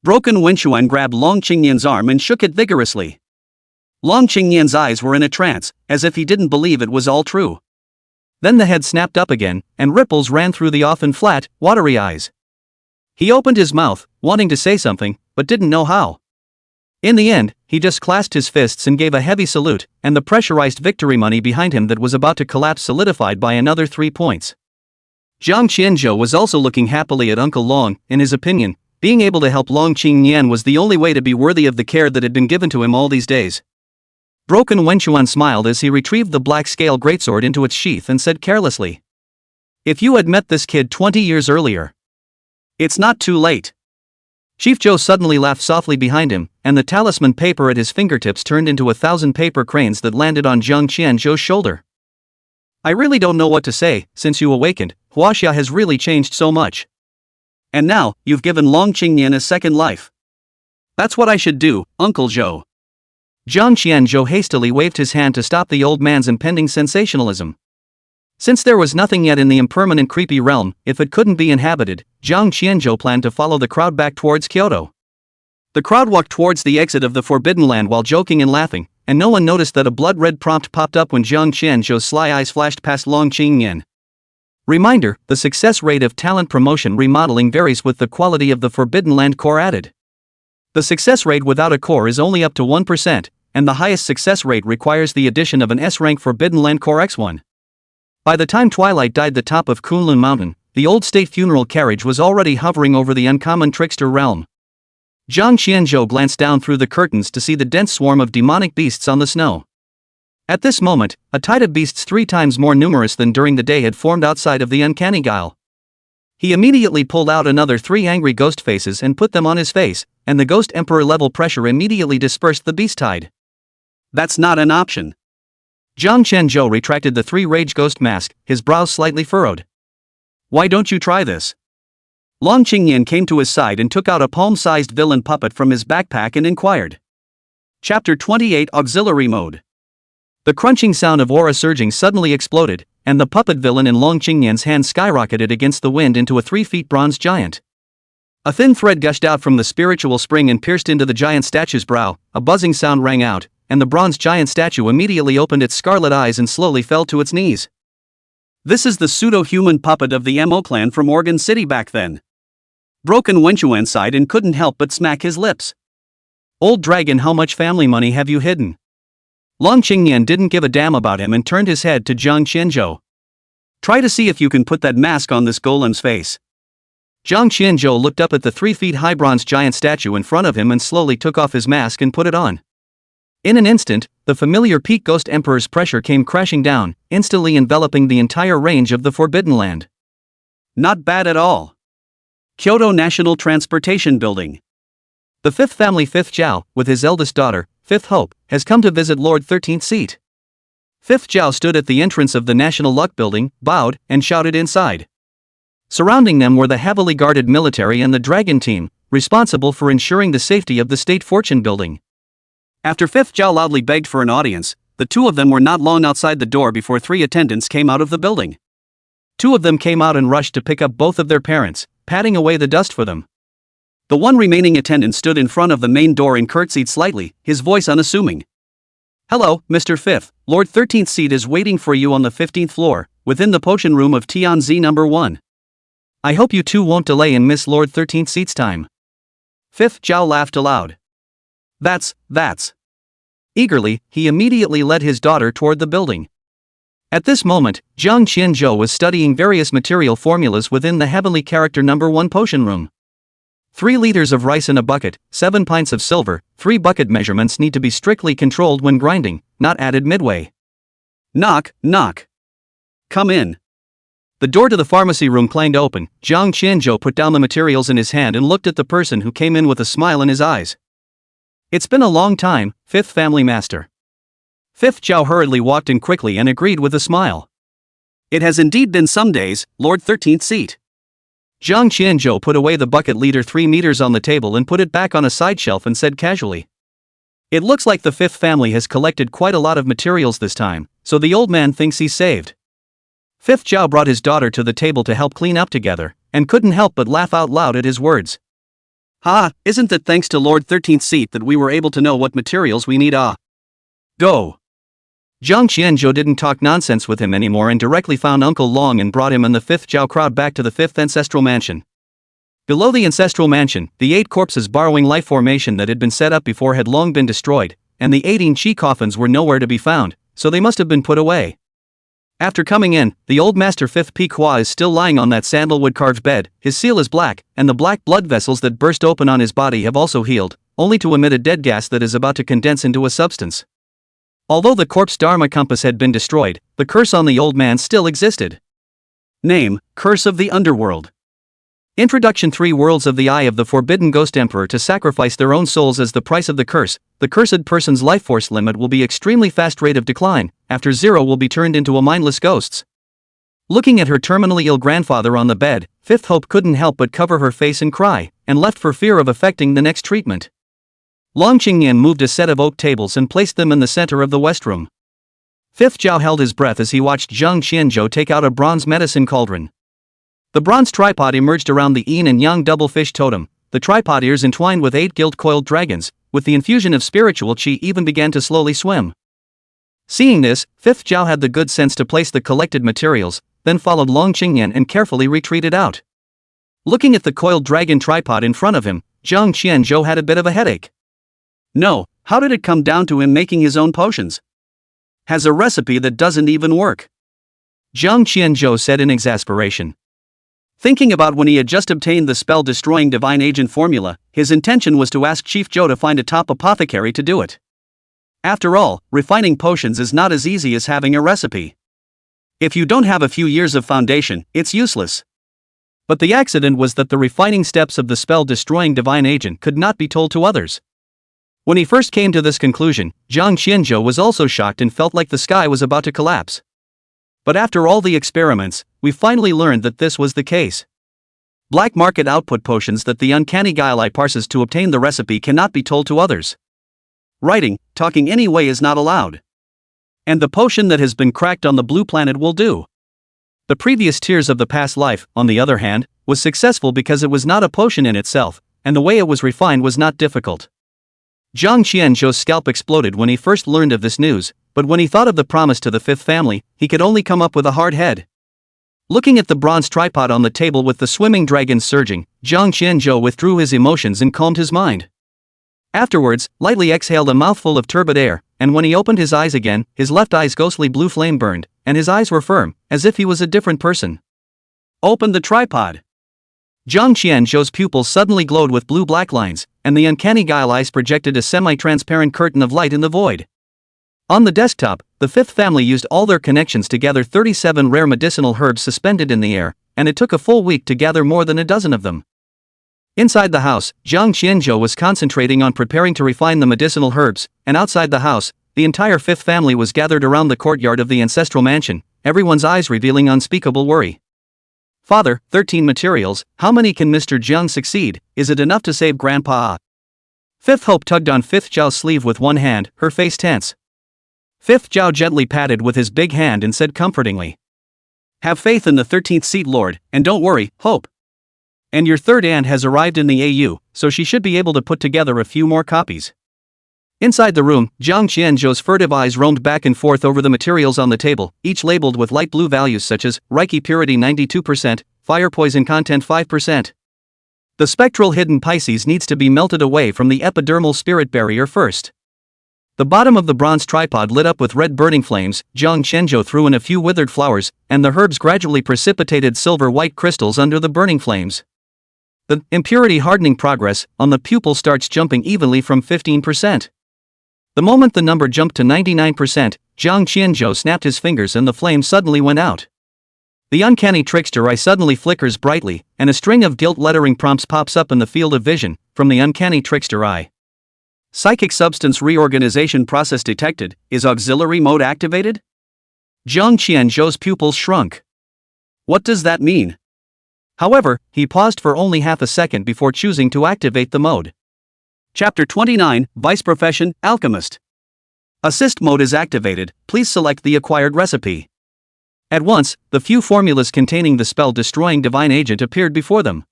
Broken Wenchuan grabbed Long Qingyan's arm and shook it vigorously. Long Qingyan's eyes were in a trance, as if he didn't believe it was all true. Then the head snapped up again, and ripples ran through the often flat, watery eyes. He opened his mouth, wanting to say something, but didn't know how. In the end, he just clasped his fists and gave a heavy salute, and the pressurized victory money behind him that was about to collapse solidified by another 3 points. Zhang Qianzhou was also looking happily at Uncle Long. In his opinion, being able to help Long Qingyan was the only way to be worthy of the care that had been given to him all these days. Broken Wenchuan smiled as he retrieved the black scale greatsword into its sheath and said carelessly, "If you had met this kid 20 years earlier, it's not too late." Chief Zhou suddenly laughed softly behind him, and the talisman paper at his fingertips turned into 1,000 paper cranes that landed on Zhang Qianzhou's shoulder. "I really don't know what to say. Since you awakened, Huaxia has really changed so much. And now, you've given Long Qingyan a second life. That's what I should do, Uncle Zhou." Zhang Qianzhou hastily waved his hand to stop the old man's impending sensationalism. Since there was nothing yet in the impermanent creepy realm, if it couldn't be inhabited, Zhang Qianzhou planned to follow the crowd back towards Kyoto. The crowd walked towards the exit of the Forbidden Land while joking and laughing, and no one noticed that a blood-red prompt popped up when Zhang Qianzhou's sly eyes flashed past Long Qingyan. Reminder: the success rate of talent promotion remodeling varies with the quality of the Forbidden Land core added. The success rate without a core is only up to 1%, and the highest success rate requires the addition of an S-rank Forbidden Land Core X1. By the time twilight dyed the top of Kunlun Mountain, the old state funeral carriage was already hovering over the uncommon trickster realm. Zhang Qianzhou glanced down through the curtains to see the dense swarm of demonic beasts on the snow. At this moment, a tide of beasts 3 times more numerous than during the day had formed outside of the uncanny guile. He immediately pulled out another 3 angry ghost faces and put them on his face, and the Ghost Emperor level pressure immediately dispersed the beast tide. "That's not an option." Zhang Qianzhou retracted the 3 rage ghost mask, his brows slightly furrowed. "Why don't you try this?" Long Qingyan came to his side and took out a palm-sized villain puppet from his backpack and inquired. Chapter 28 Auxiliary Mode. The crunching sound of aura surging suddenly exploded, and the puppet villain in Long Qingyan's hand skyrocketed against the wind into a 3-foot bronze giant. A thin thread gushed out from the spiritual spring and pierced into the giant statue's brow. A buzzing sound rang out, and the bronze giant statue immediately opened its scarlet eyes and slowly fell to its knees. "This is the pseudo-human puppet of the Mo clan from Organ City back then." Broken Wenchuan sighed and couldn't help but smack his lips. "Old dragon, how much family money have you hidden?" Long Qingyan didn't give a damn about him and turned his head to Zhang Qianzhou. "Try to see if you can put that mask on this golem's face." Zhang Qianzhou looked up at the 3-foot-high bronze giant statue in front of him and slowly took off his mask and put it on. In an instant, the familiar peak Ghost Emperor's pressure came crashing down, instantly enveloping the entire range of the Forbidden Land. Not bad at all. Kyoto National Transportation Building. The 5th family 5th Zhao, with his eldest daughter, 5th Hope, has come to visit Lord 13th Seat. 5th Zhao stood at the entrance of the National Luck Building, bowed, and shouted inside. Surrounding them were the heavily guarded military and the Dragon Team, responsible for ensuring the safety of the State Fortune Building. After 5th Zhao loudly begged for an audience, the 2 of them were not long outside the door before 3 attendants came out of the building. 2 of them came out and rushed to pick up both of their parents, patting away the dust for them. The one remaining attendant stood in front of the main door and curtsied slightly, his voice unassuming. "Hello, Mr. 5th, Lord 13th Seat is waiting for you on the 15th floor, within the potion room of Tianzi number 1. I hope you 2 won't delay and miss Lord 13th Seat's time." 5th Zhao laughed aloud. That's. Eagerly, he immediately led his daughter toward the building. At this moment, Zhang Qianzhou was studying various material formulas within the Heavenly Character number 1 potion room. 3 liters of rice in a bucket, 7 pints of silver. 3 bucket measurements need to be strictly controlled when grinding, not added midway. Knock, knock. Come in. The door to the pharmacy room clanged open. Jiang Qianzhou put down the materials in his hand and looked at the person who came in with a smile in his eyes. It's been a long time, Fifth Family Master. Fifth Zhao hurriedly walked in quickly and agreed with a smile. It has indeed been some days, Lord 13th Seat. Jiang Qianzhou put away the bucket liter 3 meters on the table and put it back on a side shelf and said casually. It looks like the Fifth Family has collected quite a lot of materials this time, so the old man thinks he's saved. Fifth Zhao brought his daughter to the table to help clean up together, and couldn't help but laugh out loud at his words. Isn't it thanks to Lord 13th Seat that we were able to know what materials we need? Go. Jiang Qianzhou didn't talk nonsense with him anymore and directly found Uncle Long and brought him and the Fifth Zhao crowd back to the 5th ancestral mansion. Below the ancestral mansion, the 8 corpses borrowing life formation that had been set up before had long been destroyed, and the 18 chi coffins were nowhere to be found, so they must have been put away. After coming in, the old master 5th Pequot is still lying on that sandalwood carved bed. His seal is black, and the black blood vessels that burst open on his body have also healed, only to emit a dead gas that is about to condense into a substance. Although the corpse Dharma compass had been destroyed, the curse on the old man still existed. Name: Curse of the Underworld. Introduction: 3 worlds of the eye of the forbidden ghost emperor to sacrifice their own souls as the price of the curse. The cursed person's life force limit will be extremely fast rate of decline. After 0 will be turned into a mindless ghosts. Looking at her terminally ill grandfather on the bed, Fifth Hope couldn't help but cover her face and cry, and left for fear of affecting the next treatment. Long Qingyan moved a set of oak tables and placed them in the center of the west room. Fifth Zhao held his breath as he watched Jiang Qianzhou take out a bronze medicine cauldron. The bronze tripod emerged around the yin and yang double fish totem, the tripod ears entwined with 8 gilt-coiled dragons. With the infusion of spiritual qi even began to slowly swim. Seeing this, Fifth Zhao had the good sense to place the collected materials, then followed Long Qingyan and carefully retreated out. Looking at the coiled dragon tripod in front of him, Jiang Qianzhou had a bit of a headache. No, how did it come down to him making his own potions? Has a recipe that doesn't even work. Jiang Qianzhou said in exasperation. Thinking about when he had just obtained the spell-destroying divine agent formula, his intention was to ask Chief Zhou to find a top apothecary to do it. After all, refining potions is not as easy as having a recipe. If you don't have a few years of foundation, it's useless. But the accident was that the refining steps of the spell-destroying divine agent could not be told to others. When he first came to this conclusion, Jiang Qianzhou was also shocked and felt like the sky was about to collapse. But after all the experiments, we finally learned that this was the case. Black market output potions that the uncanny guile parses to obtain the recipe cannot be told to others. Writing, talking anyway is not allowed. And the potion that has been cracked on the blue planet will do. The previous tears of the past life, on the other hand, was successful because it was not a potion in itself, and the way it was refined was not difficult. Jiang Qianzhou's scalp exploded when he first learned of this news, but when he thought of the promise to the 5th family, he could only come up with a hard head. Looking at the bronze tripod on the table with the swimming dragons surging, Jiang Qianzhou withdrew his emotions and calmed his mind. Afterwards, lightly exhaled a mouthful of turbid air, and when he opened his eyes again, his left eye's ghostly blue flame burned, and his eyes were firm, as if he was a different person. Open the tripod. Jiang Qianzhou's pupils suddenly glowed with blue-black lines, and the uncanny guile eyes projected a semi-transparent curtain of light in the void. On the desktop, the 5th family used all their connections to gather 37 rare medicinal herbs suspended in the air, and it took a full week to gather more than a dozen of them. Inside the house, Jiang Qianzhou was concentrating on preparing to refine the medicinal herbs, and outside the house, the entire 5th family was gathered around the courtyard of the ancestral mansion, everyone's eyes revealing unspeakable worry. Father, 13 materials, how many can Mr. Jiang succeed? Is it enough to save Grandpa? Fifth Hope tugged on Fifth Zhao's sleeve with one hand, her face tense. Fifth Zhao gently patted with his big hand and said comfortingly. Have faith in the 13th seat Lord, and don't worry, Hope. And your third aunt has arrived in the AU, so she should be able to put together a few more copies. Inside the room, Jiang Qianzhou's furtive eyes roamed back and forth over the materials on the table, each labeled with light blue values such as Reiki purity 92%, fire poison content 5%. The spectral hidden Pisces needs to be melted away from the epidermal spirit barrier first. The bottom of the bronze tripod lit up with red burning flames. Jiang Qianzhou threw in a few withered flowers, and the herbs gradually precipitated silver-white crystals under the burning flames. The impurity hardening progress on the pupil starts jumping evenly from 15%. The moment the number jumped to 99%, Jiang Qianzhou snapped his fingers and the flame suddenly went out. The uncanny trickster eye suddenly flickers brightly, and a string of gilt lettering prompts pops up in the field of vision from the uncanny trickster eye. Psychic substance reorganization process detected. Is auxiliary mode activated? Jiang Qianzhou's pupils shrunk. What does that mean? However, he paused for only half a second before choosing to activate the mode. Chapter 29, Vice Profession, Alchemist. Assist mode is activated. Please select the acquired recipe. At once, the few formulas containing the spell-destroying divine agent appeared before them.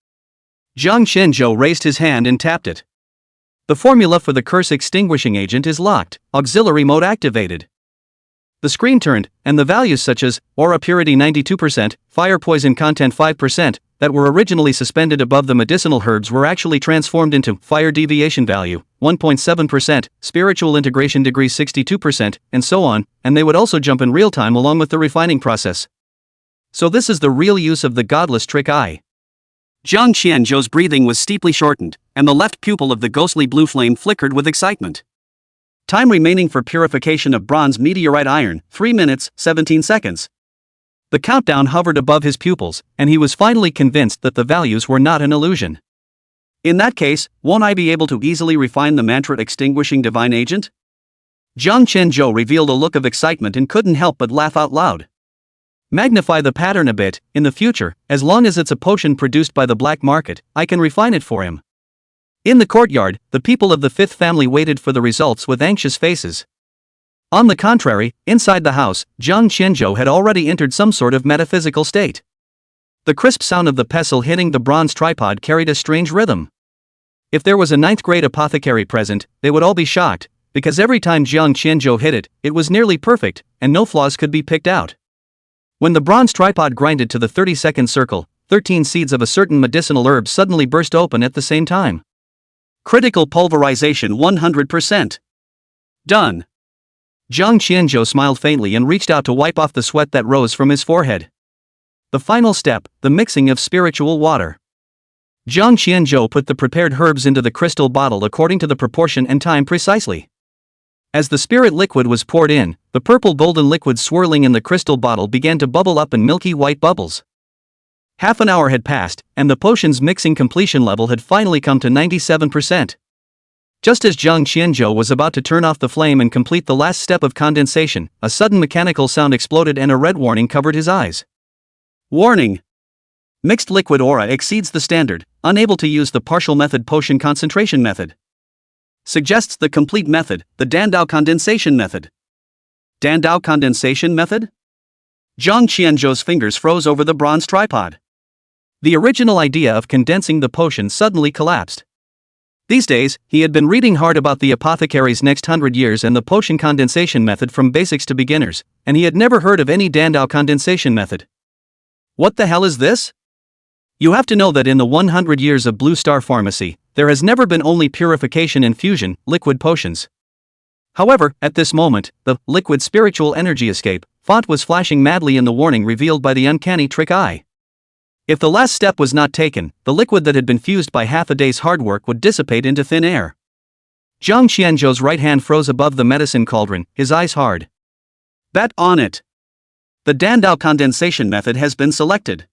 Jiang Qianzhou raised his hand and tapped it. The formula for the curse-extinguishing agent is locked. Auxiliary mode activated. The screen turned, and the values such as aura purity 92%, fire poison content 5%, that were originally suspended above the medicinal herbs were actually transformed into fire deviation value 1.7%, spiritual integration degree 62%, and so on, and they would also jump in real time along with the refining process. So this is the real use of the godless trick eye. Jiang Qianzhou's breathing was steeply shortened, and the left pupil of the ghostly blue flame flickered with excitement. Time remaining for purification of bronze meteorite iron, 3 minutes, 17 seconds. The countdown hovered above his pupils, and he was finally convinced that the values were not an illusion. In that case, won't I be able to easily refine the mantra-extinguishing divine agent? Jiang Qianzhou revealed a look of excitement and couldn't help but laugh out loud. Magnify the pattern a bit. In the future, as long as it's a potion produced by the black market, I can refine it for him. In the courtyard, the people of the fifth family waited for the results with anxious faces. On the contrary, inside the house, Jiang Qianzhou had already entered some sort of metaphysical state. The crisp sound of the pestle hitting the bronze tripod carried a strange rhythm. If there was a ninth-grade apothecary present, they would all be shocked, because every time Jiang Qianzhou hit it, it was nearly perfect, and no flaws could be picked out. When the bronze tripod grinded to the 30-second circle, 13 seeds of a certain medicinal herb suddenly burst open at the same time. Critical pulverization 100%. Done. Jiang Qianzhou smiled faintly and reached out to wipe off the sweat that rose from his forehead. The final step, the mixing of spiritual water. Jiang Qianzhou put the prepared herbs into the crystal bottle according to the proportion and time precisely. As the spirit liquid was poured in, the purple-golden liquid swirling in the crystal bottle began to bubble up in milky white bubbles. Half an hour had passed, and the potion's mixing completion level had finally come to 97%. Just as Jiang Qianzhou was about to turn off the flame and complete the last step of condensation, a sudden mechanical sound exploded and a red warning covered his eyes. Warning! Mixed liquid aura exceeds the standard, unable to use the partial method potion concentration method. Suggests the complete method, the Dandao condensation method. Dandao condensation method? Jiang Qianzhou's fingers froze over the bronze tripod. The original idea of condensing the potion suddenly collapsed. These days, he had been reading hard about the apothecary's next 100 years and the potion condensation method from basics to beginners, and he had never heard of any Dandao condensation method. What the hell is this? You have to know that in the 100 years of Blue Star Pharmacy, there has never been only purification and fusion, liquid potions. However, at this moment, the liquid spiritual energy escape font was flashing madly in the warning revealed by the uncanny trick eye. If the last step was not taken, the liquid that had been fused by half a day's hard work would dissipate into thin air. Jiang Qianzhou's right hand froze above the medicine cauldron, his eyes hard. Bet on it. The Dandao condensation method has been selected.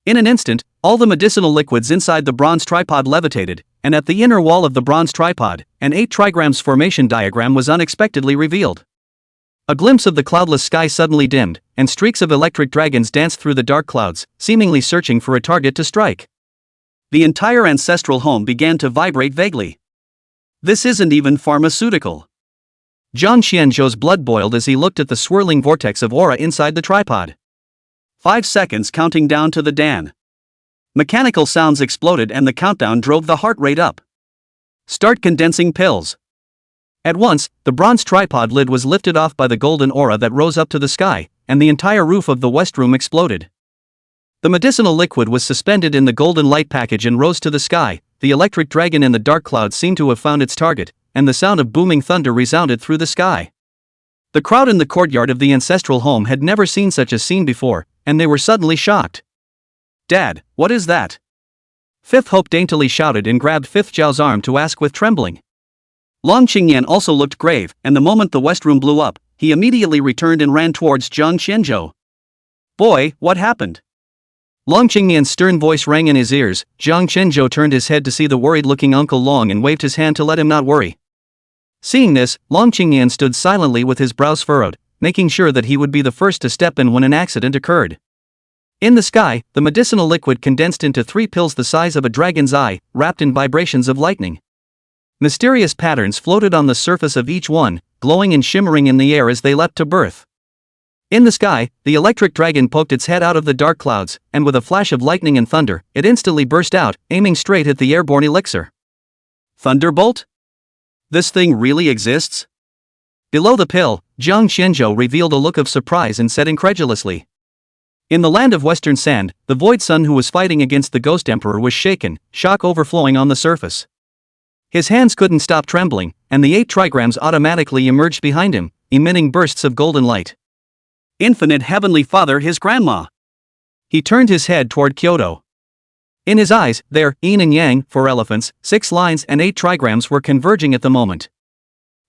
In an instant, all the medicinal liquids inside the bronze tripod levitated, and at the inner wall of the bronze tripod, an 8 trigrams formation diagram was unexpectedly revealed. A glimpse of the cloudless sky suddenly dimmed, and streaks of electric dragons danced through the dark clouds, seemingly searching for a target to strike. The entire ancestral home began to vibrate vaguely. This isn't even pharmaceutical. Jiang Qianzhou's blood boiled as he looked at the swirling vortex of aura inside the tripod. 5 seconds counting down to the Dan. Mechanical sounds exploded and the countdown drove the heart rate up. Start condensing pills. At once, the bronze tripod lid was lifted off by the golden aura that rose up to the sky, and the entire roof of the west room exploded. The medicinal liquid was suspended in the golden light package and rose to the sky. The electric dragon in the dark clouds seemed to have found its target, and the sound of booming thunder resounded through the sky. The crowd in the courtyard of the ancestral home had never seen such a scene before, and they were suddenly shocked. Dad, what is that? Fifth Hope daintily shouted and grabbed Fifth Zhao's arm to ask with trembling. Long Qingyan also looked grave, and the moment the west room blew up, he immediately returned and ran towards Zhang Qianzhou. Boy, what happened? Long Qingyan's stern voice rang in his ears. Zhang Qianzhou turned his head to see the worried-looking Uncle Long and waved his hand to let him not worry. Seeing this, Long Qingyan stood silently with his brows furrowed, making sure that he would be the first to step in when an accident occurred. In the sky, the medicinal liquid condensed into 3 pills the size of a dragon's eye, wrapped in vibrations of lightning. Mysterious patterns floated on the surface of each one, glowing and shimmering in the air as they leapt to birth. In the sky, the electric dragon poked its head out of the dark clouds, and with a flash of lightning and thunder, it instantly burst out, aiming straight at the airborne elixir. Thunderbolt? This thing really exists? Below the pill, Zhang Qianzhou revealed a look of surprise and said incredulously. In the land of Western Sand, the Void Sun who was fighting against the Ghost Emperor was shaken, shock overflowing on the surface. His hands couldn't stop trembling, and the 8 trigrams automatically emerged behind him, emitting bursts of golden light. Infinite Heavenly Father, his grandma. He turned his head toward Kyoto. In his eyes, there, yin and yang, 4 elephants, 6 lines and 8 trigrams were converging at the moment.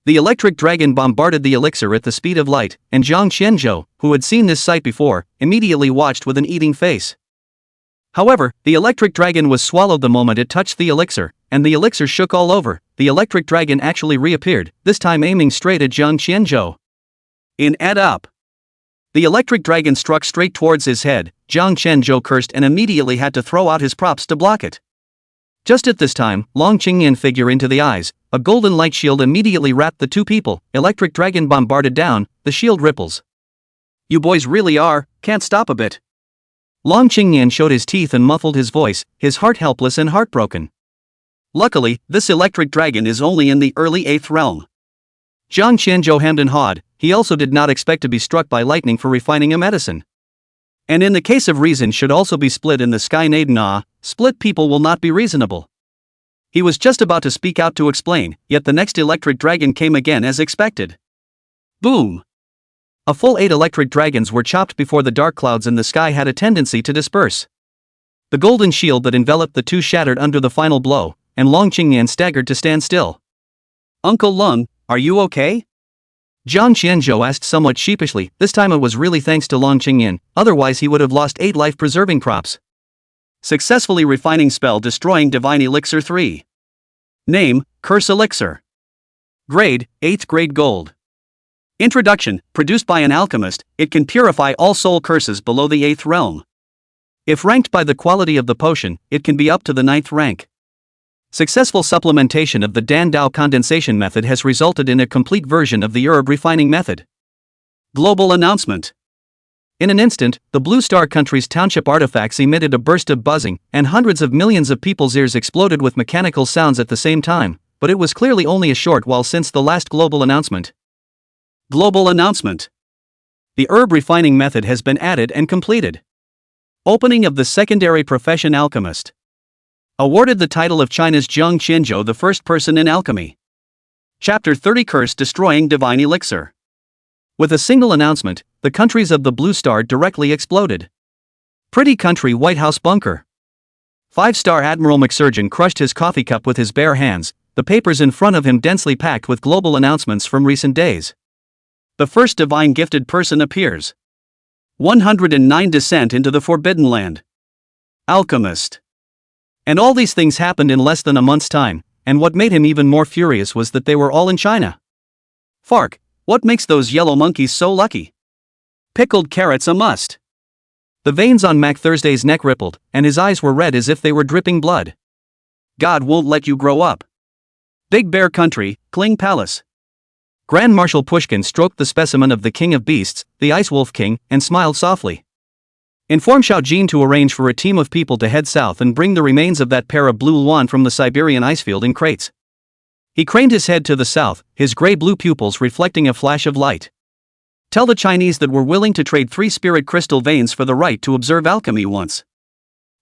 The electric dragon bombarded the elixir at the speed of light, and Zhang Qianzhou, who had seen this sight before, immediately watched with an eating face. However, the electric dragon was swallowed the moment it touched the elixir, and the elixir shook all over. The electric dragon actually reappeared, this time aiming straight at Zhang Qianzhou. In Ed up. The electric dragon struck straight towards his head. Zhang Qianzhou cursed and immediately had to throw out his props to block it. Just at this time, Long Qingyan figure into the eyes. A golden light shield immediately wrapped the 2 people. Electric dragon bombarded down, the shield ripples. You boys really can't stop a bit. Long Qingyan showed his teeth and muffled his voice, his heart helpless and heartbroken. Luckily, this electric dragon is only in the early 8th realm. Zhang Qianzhou hemmed and hawed. He also did not expect to be struck by lightning for refining a medicine. And in the case of reason should also be split in the sky Naden split people will not be reasonable. He was just about to speak out to explain, yet the next electric dragon came again as expected. Boom! A full 8 electric dragons were chopped before the dark clouds in the sky had a tendency to disperse. The golden shield that enveloped the 2 shattered under the final blow, and Long Qingyan staggered to stand still. Uncle Lung, are you okay? Zhang Qianzhou asked somewhat sheepishly. This time it was really thanks to Long Qingyan, otherwise he would have lost 8 life-preserving props. Successfully refining spell destroying divine elixir 3. Name, Curse Elixir. Grade, 8th grade gold. Introduction, produced by an alchemist, it can purify all soul curses below the 8th realm. If ranked by the quality of the potion, it can be up to the 9th rank. Successful supplementation of the Dan Dao condensation method has resulted in a complete version of the herb refining method. Global announcement. In an instant, the Blue Star country's township artifacts emitted a burst of buzzing, and hundreds of millions of people's ears exploded with mechanical sounds at the same time, but it was clearly only a short while since the last global announcement. Global announcement. The herb refining method has been added and completed. Opening of the secondary profession alchemist. Awarded the title of China's Zhang Qianzhou, the first person in alchemy. Chapter 30 Curse Destroying Divine Elixir. With a single announcement, the countries of the Blue Star directly exploded. Pretty country White House bunker. 5-star Admiral McSurgeon crushed his coffee cup with his bare hands, the papers in front of him densely packed with global announcements from recent days. The first divine gifted person appears. 109 Descent into the Forbidden Land. Alchemist. And all these things happened in less than a month's time, and what made him even more furious was that they were all in China. Fark, what makes those yellow monkeys so lucky? Pickled carrots a must. The veins on Mac Thursday's neck rippled, and his eyes were red as if they were dripping blood. God won't let you grow up. Big Bear Country, Kling Palace. Grand Marshal Pushkin stroked the specimen of the King of Beasts, the Ice Wolf King, and smiled softly. Inform Xiao Jin to arrange for a team of people to head south and bring the remains of that pair of blue luan from the Siberian icefield in crates. He craned his head to the south, his gray-blue pupils reflecting a flash of light. Tell the Chinese that we're willing to trade 3 spirit crystal veins for the right to observe alchemy once.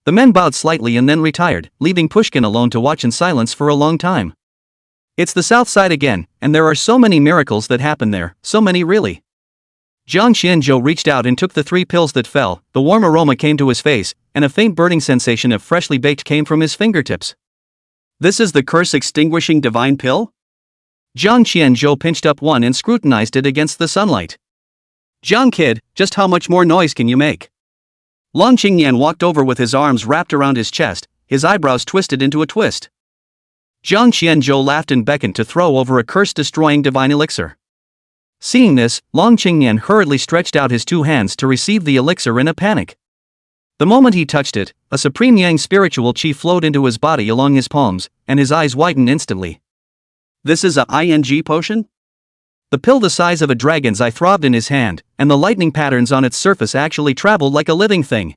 The men bowed slightly and then retired, leaving Pushkin alone to watch in silence for a long time. It's the south side again, and there are so many miracles that happen there, so many really. Jiang Qianzhou reached out and took the 3 pills that fell. The warm aroma came to his face, and a faint burning sensation of freshly baked came from his fingertips. This is the curse-extinguishing divine pill? Jiang Qianzhou pinched up one and scrutinized it against the sunlight. Jiang kid, just how much more noise can you make? Long Qingyan walked over with his arms wrapped around his chest, his eyebrows twisted into a twist. Jiang Qianzhou laughed and beckoned to throw over a curse-destroying divine elixir. Seeing this, Long Qingyan hurriedly stretched out his 2 hands to receive the elixir in a panic. The moment he touched it, a supreme yang spiritual chi flowed into his body along his palms, and his eyes widened instantly. This is a ing potion? The pill the size of a dragon's eye throbbed in his hand, and the lightning patterns on its surface actually traveled like a living thing.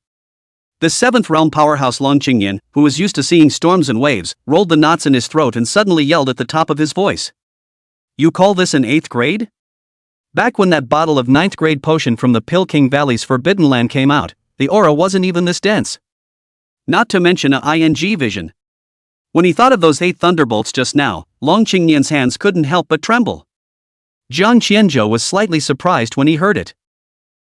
The 7th realm powerhouse Long Qingyan, who was used to seeing storms and waves, rolled the knots in his throat and suddenly yelled at the top of his voice. You call this an 8th grade? Back when that bottle of 9th grade potion from the Pill King Valley's Forbidden Land came out, the aura wasn't even this dense. Not to mention a ing vision. When he thought of those 8 thunderbolts just now, Long Qingyan's hands couldn't help but tremble. Jiang Qianzhou was slightly surprised when he heard it.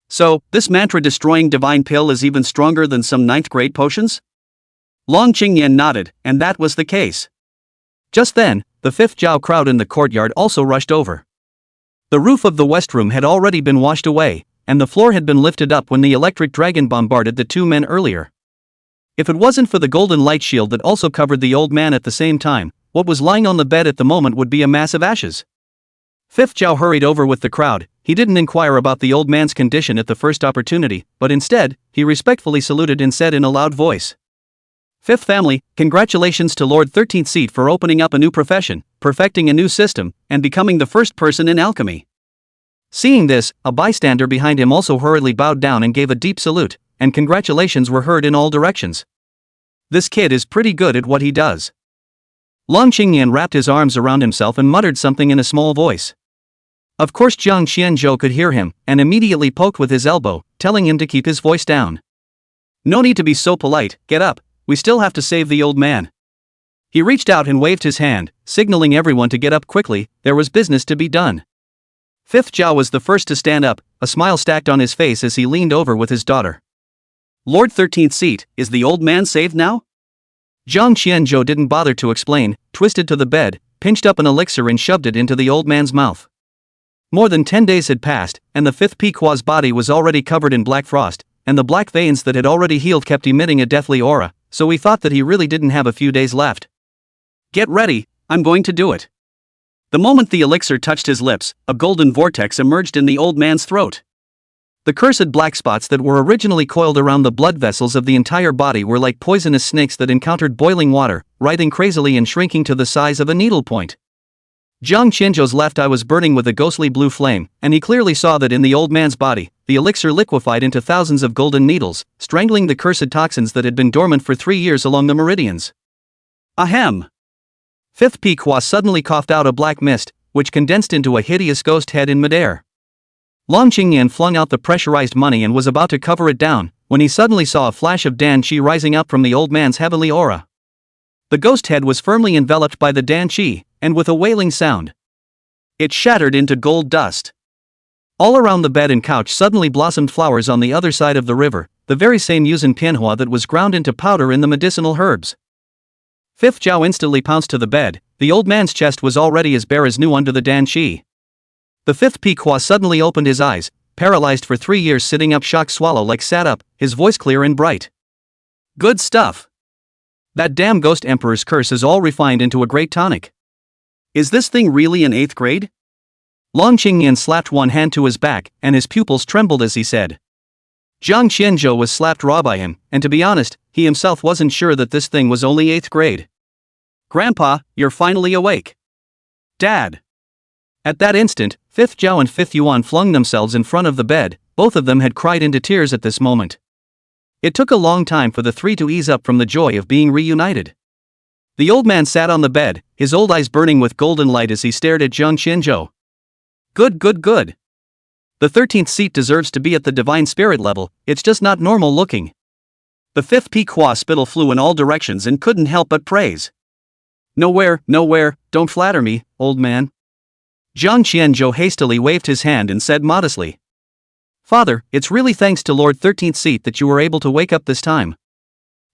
So, this mantra-destroying divine pill is even stronger than some 9th grade potions? Long Qingyan nodded, and that was the case. Just then, the 5th Zhao crowd in the courtyard also rushed over. The roof of the west room had already been washed away, and the floor had been lifted up when the electric dragon bombarded the 2 men earlier. If it wasn't for the golden light shield that also covered the old man at the same time, what was lying on the bed at the moment would be a mass of ashes. 5th Zhao hurried over with the crowd. He didn't inquire about the old man's condition at the first opportunity, but instead, he respectfully saluted and said in a loud voice. 5th family, congratulations to Lord 13th Seat for opening up a new profession, perfecting a new system, and becoming the first person in alchemy. Seeing this, a bystander behind him also hurriedly bowed down and gave a deep salute, and congratulations were heard in all directions. This kid is pretty good at what he does. Long Qingyan wrapped his arms around himself and muttered something in a small voice. Of course Jiang Qianzhou could hear him, and immediately poked with his elbow, telling him to keep his voice down. No need to be so polite, get up, we still have to save the old man. He reached out and waved his hand, signaling everyone to get up quickly, there was business to be done. 5th Zhao was the first to stand up, a smile stacked on his face as he leaned over with his daughter. Lord 13th Seat, is the old man saved now? Jiang Qianzhou didn't bother to explain, twisted to the bed, pinched up an elixir and shoved it into the old man's mouth. More than 10 days had passed, and the 5th Pequot's body was already covered in black frost, and the black veins that had already healed kept emitting a deathly aura, so he thought that he really didn't have a few days left. Get ready, I'm going to do it. The moment the elixir touched his lips, a golden vortex emerged in the old man's throat. The cursed black spots that were originally coiled around the blood vessels of the entire body were like poisonous snakes that encountered boiling water, writhing crazily and shrinking to the size of a needlepoint. Jiang Qianzhou's left eye was burning with a ghostly blue flame, and he clearly saw that in the old man's body, the elixir liquefied into thousands of golden needles, strangling the cursed toxins that had been dormant for 3 years along the meridians. Ahem! 5th Pequot suddenly coughed out a black mist, which condensed into a hideous ghost head in midair. Long Qingyan flung out the pressurized money and was about to cover it down, when he suddenly saw a flash of Dan Qi rising up from the old man's heavenly aura. The ghost head was firmly enveloped by the Dan Qi, and with a wailing sound, it shattered into gold dust. All around the bed and couch suddenly blossomed flowers on the other side of the river, the very same used Manhwa that was ground into powder in the medicinal herbs. 5th Zhao instantly pounced to the bed. The old man's chest was already as bare as new under the Dan Qi. The 5th Pequot suddenly opened his eyes, paralyzed for 3 years sitting up shock swallow like sat up, his voice clear and bright. Good stuff. That damn ghost emperor's curse is all refined into a great tonic. Is this thing really in 8th grade? Long Qingyan slapped one hand to his back, and his pupils trembled as he said. Jiang Qianzhou was slapped raw by him, and to be honest, he himself wasn't sure that this thing was only 8th grade. Grandpa, you're finally awake. Dad. At that instant, 5th Zhao and 5th Yuan flung themselves in front of the bed, both of them had cried into tears at this moment. It took a long time for the 3 to ease up from the joy of being reunited. The old man sat on the bed, his old eyes burning with golden light as he stared at Jiang Qianzhou. Good, good, good. The 13th seat deserves to be at the divine spirit level, it's just not normal looking. The 5th Pequot spittle flew in all directions and couldn't help but praise. Nowhere, nowhere, don't flatter me, old man. Jiang Qianzhou hastily waved his hand and said modestly. Father, it's really thanks to Lord 13th Seat that you were able to wake up this time.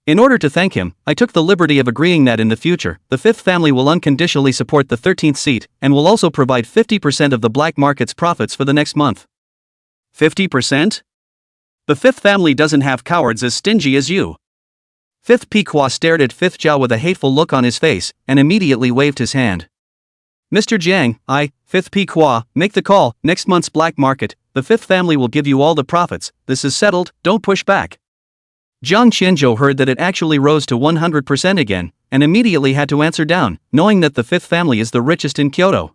In order to thank him, I took the liberty of agreeing that in the future, the 5th family will unconditionally support the 13th seat and will also provide 50% of the black market's profits for the next month. 50%? The 5th family doesn't have cowards as stingy as you. 5th Pequot stared at 5th Zhao with a hateful look on his face and immediately waved his hand. Mr. Jiang, 5th Pequot, make the call. Next month's black market, the 5th family will give you all the profits. This is settled, don't push back. Jiang Qianzhou heard that it actually rose to 100% again, and immediately had to answer down, knowing that the 5th family is the richest in Kyoto.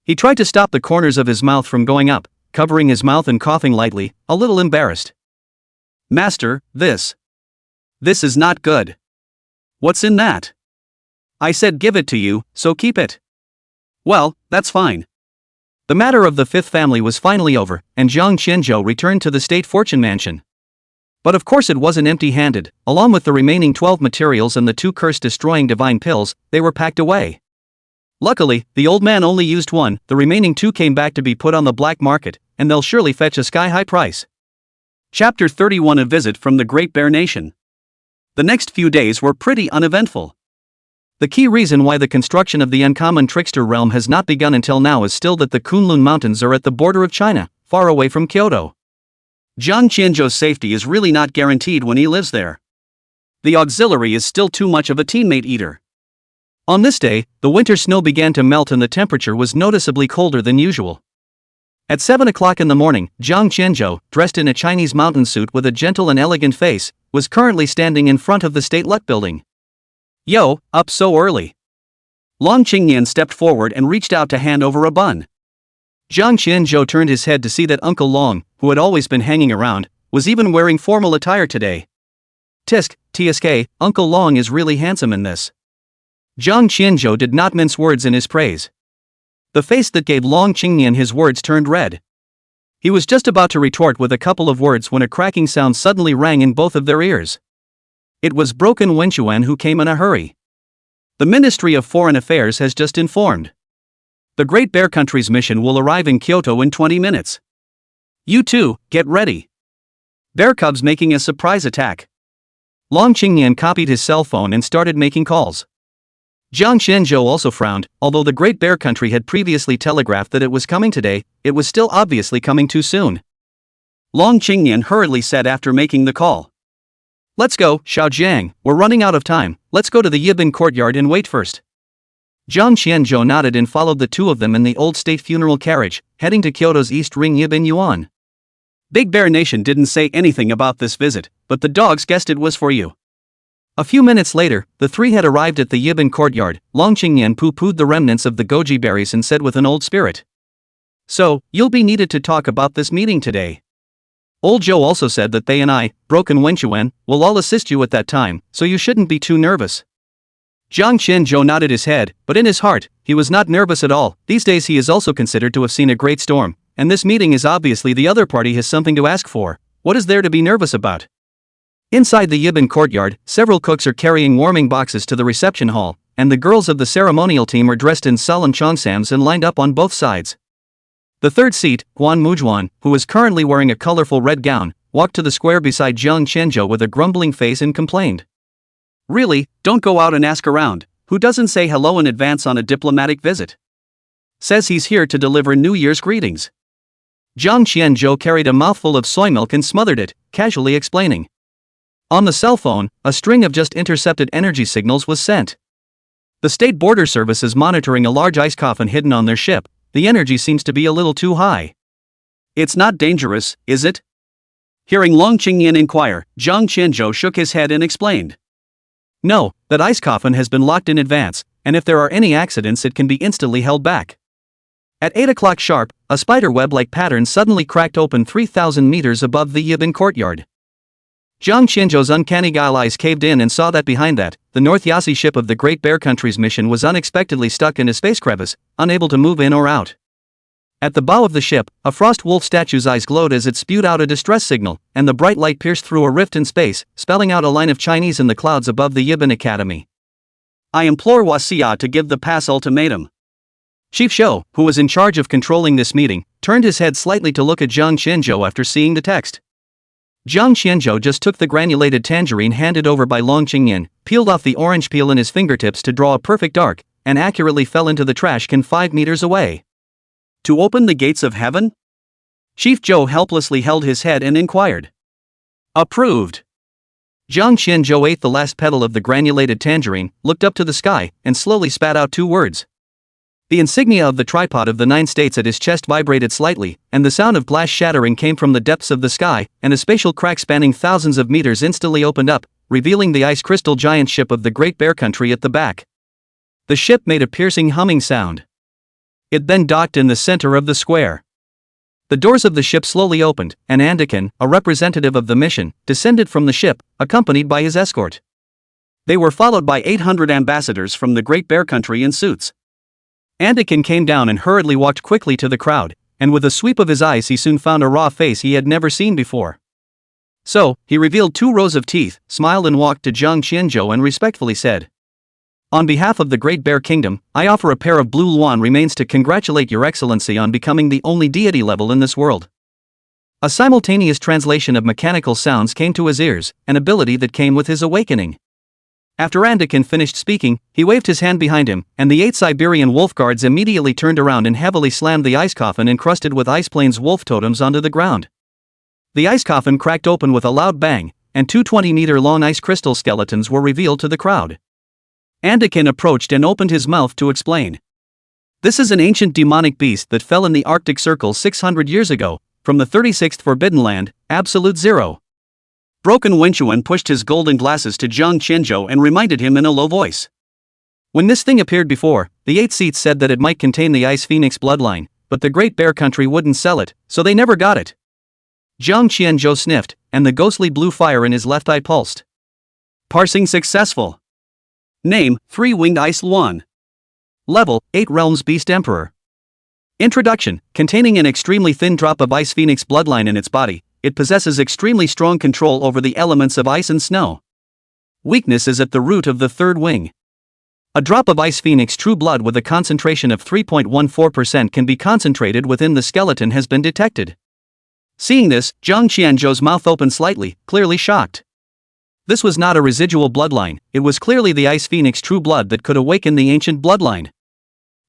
He tried to stop the corners of his mouth from going up, covering his mouth and coughing lightly, a little embarrassed. Master, this is not good. What's in that? I said give it to you, so keep it. Well, that's fine. The matter of the 5th family was finally over, and Jiang Qianzhou returned to the state fortune mansion. But of course it wasn't empty-handed. Along with the remaining 12 materials and the 2 curse-destroying divine pills, they were packed away. Luckily, the old man only used one, the remaining 2 came back to be put on the black market, and they'll surely fetch a sky-high price. Chapter 31: A Visit from the Great Bear Nation. The next few days were pretty uneventful. The key reason why the construction of the uncommon trickster realm has not begun until now is still that the Kunlun Mountains are at the border of China, far away from Kyoto. Jiang Qianzhou's safety is really not guaranteed when he lives there. The auxiliary is still too much of a teammate eater. On this day, the winter snow began to melt and the temperature was noticeably colder than usual. At 7 o'clock in the morning, Jiang Qianzhou, dressed in a Chinese mountain suit with a gentle and elegant face, was currently standing in front of the State Luck Building. Yo, up so early. Long Qingyan stepped forward and reached out to hand over a bun. Jiang Qianzhou turned his head to see that Uncle Long, who had always been hanging around, was even wearing formal attire today. TSK, Uncle Long is really handsome in this. Jiang Qianzhou did not mince words in his praise. The face that gave Long Qingyan his words turned red. He was just about to retort with a couple of words when a cracking sound suddenly rang in both of their ears. It was Broken Wenchuan who came in a hurry. The Ministry of Foreign Affairs has just informed. The Great Bear Country's mission will arrive in Kyoto in 20 minutes. You two, get ready. Bear cubs making a surprise attack. Long Qingyan copied his cell phone and started making calls. Jiang Qianzhou also frowned. Although the Great Bear Country had previously telegraphed that it was coming today, it was still obviously coming too soon. Long Qingyan hurriedly said after making the call. Let's go, Xiao Jiang, we're running out of time, let's go to the Yibin courtyard and wait first. Jiang Qianzhou nodded and followed the 2 of them in the old state funeral carriage, heading to Kyoto's East Ring Yibin Yuan. Big Bear Nation didn't say anything about this visit, but the dogs guessed it was for you. A few minutes later, the 3 had arrived at the Yibin courtyard. Long Qingyan poo-pooed the remnants of the goji berries and said with an old spirit. So, you'll be needed to talk about this meeting today. Old Joe also said that they and I, Broken Wenchuan, will all assist you at that time, so you shouldn't be too nervous. Jiang Qianzhou nodded his head, but in his heart, he was not nervous at all. These days he is also considered to have seen a great storm, and this meeting is obviously the other party has something to ask for. What is there to be nervous about? Inside the Yibin courtyard, several cooks are carrying warming boxes to the reception hall, and the girls of the ceremonial team are dressed in sullen cheongsams and lined up on both sides. The 3rd seat, Guan Mujuan, who is currently wearing a colorful red gown, walked to the square beside Jiang Qianzhou with a grumbling face and complained. Really, don't go out and ask around. Who doesn't say hello in advance on a diplomatic visit? Says he's here to deliver New Year's greetings. Jiang Qianzhou carried a mouthful of soy milk and smothered it, casually explaining. On the cell phone, a string of just intercepted energy signals was sent. The State Border Service is monitoring a large ice coffin hidden on their ship. The energy seems to be a little too high. It's not dangerous, is it? Hearing Long Qingyan inquire, Jiang Qianzhou shook his head and explained. No, that ice coffin has been locked in advance, and if there are any accidents it can be instantly held back. At 8 o'clock sharp, a spider web-like pattern suddenly cracked open 3,000 meters above the Yibin courtyard. Jiang Qianzhou's uncanny eyes caved in and saw that behind that, the North Yasi ship of the Great Bear Country's mission was unexpectedly stuck in a space crevice, unable to move in or out. At the bow of the ship, a frost wolf statue's eyes glowed as it spewed out a distress signal, and the bright light pierced through a rift in space, spelling out a line of Chinese in the clouds above the Yibin Academy. I implore Wasia to give the pass ultimatum. Chief Zhou, who was in charge of controlling this meeting, turned his head slightly to look at Zhang Qianzhou after seeing the text. Zhang Qianzhou just took the granulated tangerine handed over by Long Qingyan, peeled off the orange peel in his fingertips to draw a perfect arc, and accurately fell into the trash can 5 meters away. To open the gates of heaven? Chief Zhou helplessly held his head and inquired. Approved. Zhang Qianzhou ate the last petal of the granulated tangerine, looked up to the sky, and slowly spat out 2 words. The insignia of the tripod of the 9 states at his chest vibrated slightly, and the sound of glass shattering came from the depths of the sky, and a spatial crack spanning thousands of meters instantly opened up, revealing the ice crystal giant ship of the Great Bear Country at the back. The ship made a piercing humming sound. It then docked in the center of the square. The doors of the ship slowly opened, and Anakin, a representative of the mission, descended from the ship, accompanied by his escort. They were followed by 800 ambassadors from the Great Bear Country in suits. Anakin came down and hurriedly walked quickly to the crowd, and with a sweep of his eyes he soon found a raw face he had never seen before. So, he revealed 2 rows of teeth, smiled and walked to Zhang Qianzhou and respectfully said, "On behalf of the Great Bear Kingdom, I offer a pair of blue luan remains to congratulate Your Excellency on becoming the only deity level in this world." A simultaneous translation of mechanical sounds came to his ears, an ability that came with his awakening. After Anakin finished speaking, he waved his hand behind him, and the 8 Siberian wolf guards immediately turned around and heavily slammed the ice coffin encrusted with Ice Plains wolf totems onto the ground. The ice coffin cracked open with a loud bang, and 2 20-meter-long ice crystal skeletons were revealed to the crowd. Anakin approached and opened his mouth to explain. "This is an ancient demonic beast that fell in the Arctic Circle 600 years ago, from the 36th Forbidden Land, Absolute Zero." Broken Wenchuan pushed his golden glasses to Zhang Qianzhou and reminded him in a low voice. When this thing appeared before, the 8 seats said that it might contain the Ice Phoenix bloodline, but the Great Bear Country wouldn't sell it, so they never got it. Zhang Qianzhou sniffed, and the ghostly blue fire in his left eye pulsed. Parsing successful. Name, 3-winged ice luan. Level, 8 realms beast emperor. Introduction, containing an extremely thin drop of Ice Phoenix bloodline in its body, it possesses extremely strong control over the elements of ice and snow. Weakness is at the root of the 3rd wing. A drop of Ice Phoenix true blood with a concentration of 3.14% can be concentrated within the skeleton has been detected. Seeing this, Zhang Qianzhou's mouth opened slightly, clearly shocked. This was not a residual bloodline, it was clearly the Ice Phoenix true blood that could awaken the ancient bloodline.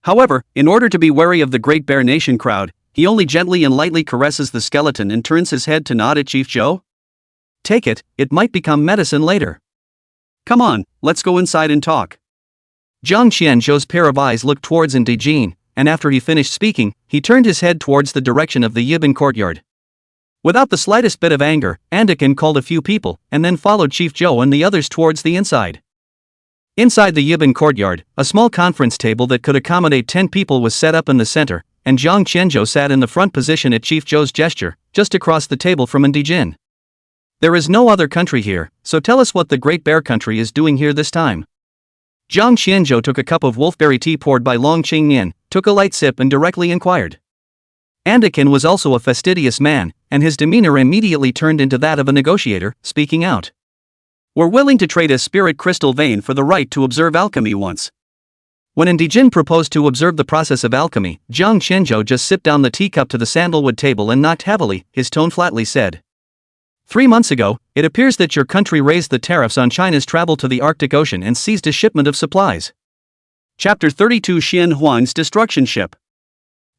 However, in order to be wary of the Great Bear Nation crowd, he only gently and lightly caresses the skeleton and turns his head to nod at Chief Zhou. "Take it, it might become medicine later. Come on, let's go inside and talk." Zhang Qianzhou's pair of eyes looked towards Indijin, and after he finished speaking, he turned his head towards the direction of the Yibin courtyard. Without the slightest bit of anger, Anakin called a few people, and then followed Chief Zhou and the others towards the inside. Inside the Yibin courtyard, a small conference table that could accommodate 10 people was set up in the center, and Zhang Qianzhou sat in the front position at Chief Zhou's gesture, just across the table from Indijin. "There is no other country here, so tell us what the Great Bear Country is doing here this time." Zhang Qianzhou took a cup of wolfberry tea poured by Long Qingyan, took a light sip and directly inquired. Anakin was also a fastidious man, and his demeanor immediately turned into that of a negotiator, speaking out. "We're willing to trade a spirit crystal vein for the right to observe alchemy once." When Indijin proposed to observe the process of alchemy, Zhang Qianzhou just sipped down the teacup to the sandalwood table and knocked heavily, his tone flatly said. 3 months ago, it appears that your country raised the tariffs on China's travel to the Arctic Ocean and seized a shipment of supplies. Chapter 32 Xian Huang's Destruction Ship.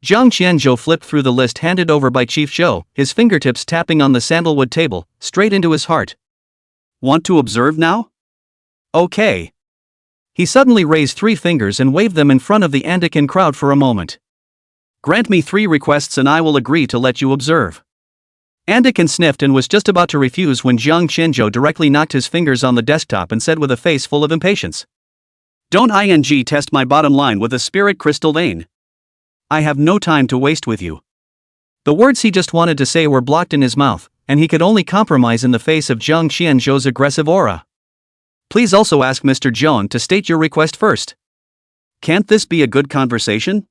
Zhang Qianzhou flipped through the list handed over by Chief Zhou, his fingertips tapping on the sandalwood table, straight into his heart. "Want to observe now? Okay." He suddenly raised 3 fingers and waved them in front of the Anakin crowd for a moment. "Grant me 3 requests and I will agree to let you observe." Anakin sniffed and was just about to refuse when Zhang Qianzhou directly knocked his fingers on the desktop and said with a face full of impatience. "Don't test my bottom line with a spirit crystal vein. I have no time to waste with you." The words he just wanted to say were blocked in his mouth, and he could only compromise in the face of Zhang Qianzhou's aggressive aura. "Please also ask Mr. Zhou to state your request first. Can't this be a good conversation?"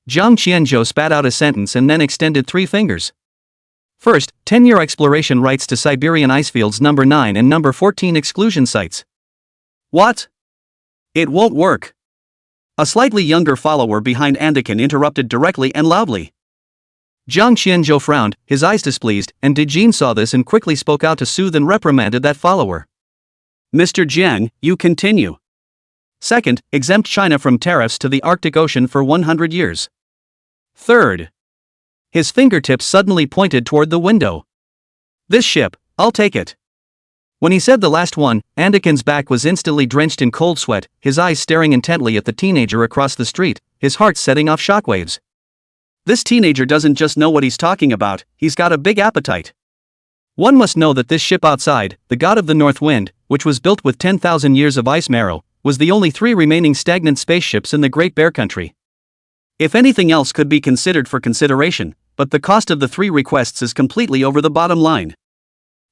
Zhang Qianzhou spat out a sentence and then extended 3 fingers. "First, 10-year exploration rights to Siberian icefields number 9 and number 14 exclusion sites." "What? It won't work." A slightly younger follower behind Anakin interrupted directly and loudly. Jiang Qianzhou frowned, his eyes displeased, and Dijin saw this and quickly spoke out to soothe and reprimanded that follower. Mr. Jiang, you continue. Second, exempt China from tariffs to the Arctic Ocean for 100 years. Third. His fingertips suddenly pointed toward the window. This ship, I'll take it. When he said the last one, Anakin's back was instantly drenched in cold sweat, his eyes staring intently at the teenager across the street, his heart setting off shockwaves. This teenager doesn't just know what he's talking about, he's got a big appetite. One must know that this ship outside, the God of the North Wind, which was built with 10,000 years of ice marrow, was the only 3 remaining stagnant spaceships in the Great Bear Country. If anything else could be considered for consideration, but the cost of the 3 requests is completely over the bottom line.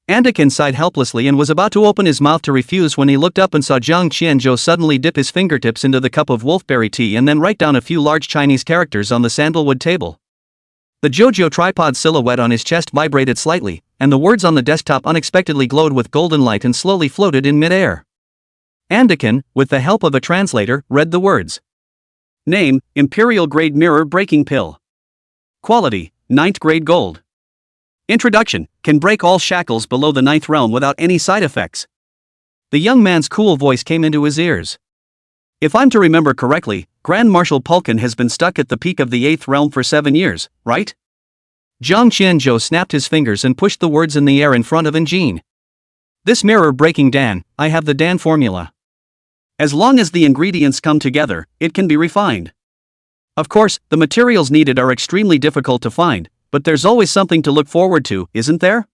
Anakin sighed helplessly and was about to open his mouth to refuse when he looked up and saw Jiang Qianzhou suddenly dip his fingertips into the cup of wolfberry tea and then write down a few large Chinese characters on the sandalwood table. The JoJo tripod silhouette on his chest vibrated slightly, and the words on the desktop unexpectedly glowed with golden light and slowly floated in midair. Anakin, with the help of a translator, read the words. Name, Imperial Grade Mirror Breaking Pill. Quality, 9th grade gold. Introduction, can break all shackles below the 9th realm without any side effects. The young man's cool voice came into his ears. If I'm to remember correctly, Grand Marshal Pulkin has been stuck at the peak of the 8th realm for 7 years, right? Jiang Qianzhou snapped his fingers and pushed the words in the air in front of Njin. This mirror-breaking Dan, I have the Dan formula. As long as the ingredients come together, it can be refined. Of course, the materials needed are extremely difficult to find, but there's always something to look forward to, isn't there?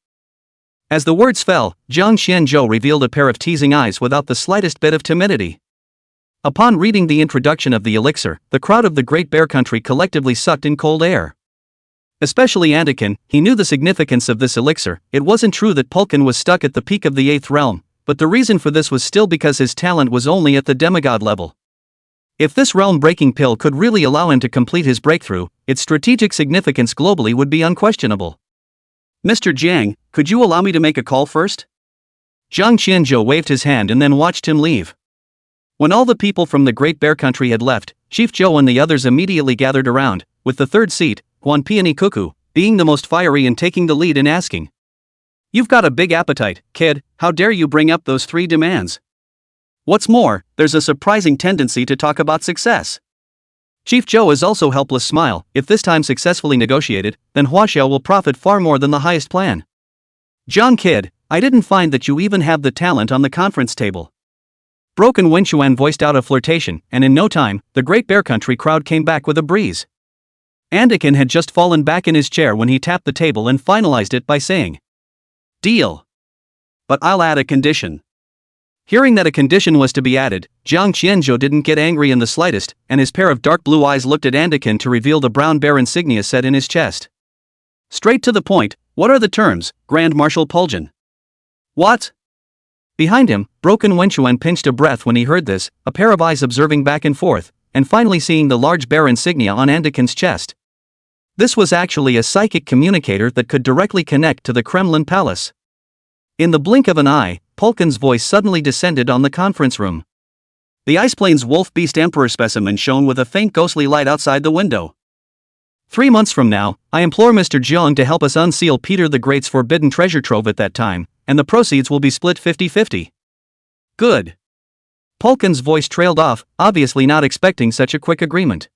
As the words fell, Jiang Qianzhou revealed a pair of teasing eyes without the slightest bit of timidity. Upon reading the introduction of the elixir, the crowd of the Great Bear Country collectively sucked in cold air. Especially Anakin, he knew the significance of this elixir. It wasn't true that Pulkin was stuck at the peak of the 8th realm, but the reason for this was still because his talent was only at the demigod level. If this realm-breaking pill could really allow him to complete his breakthrough, its strategic significance globally would be unquestionable. Mr. Jiang, could you allow me to make a call first? Jiang Qianzhou waved his hand and then watched him leave. When all the people from the Great Bear Country had left, Chief Zhou and the others immediately gathered around, with the third seat, Huan Peony Cuckoo, being the most fiery and taking the lead in asking. You've got a big appetite, kid, how dare you bring up those 3 demands? What's more, there's a surprising tendency to talk about success. Chief Zhou is also helpless smile. If this time successfully negotiated, then Huaxiao will profit far more than the highest plan. Jiang kid, I didn't find that you even have the talent on the conference table. Broken Wenxuan voiced out a flirtation, and in no time, the Great Bear Country crowd came back with a breeze. Anakin had just fallen back in his chair when he tapped the table and finalized it by saying, Deal. But I'll add a condition. Hearing that a condition was to be added, Jiang Qianzhou didn't get angry in the slightest, and his pair of dark blue eyes looked at Anakin to reveal the brown bear insignia set in his chest. Straight to the point, what are the terms, Grand Marshal Pulgin? What? Behind him, Broken Wenxuan pinched a breath when he heard this, a pair of eyes observing back and forth, and finally seeing the large bear insignia on Anakin's chest. This was actually a psychic communicator that could directly connect to the Kremlin Palace. In the blink of an eye, Pulkin's voice suddenly descended on the conference room. The Ice Plains Wolf Beast Emperor specimen shone with a faint ghostly light outside the window. 3 months from now, I implore Mr. Jiang to help us unseal Peter the Great's forbidden treasure trove at that time, and the proceeds will be split 50-50. Good. Pulkin's voice trailed off, obviously not expecting such a quick agreement.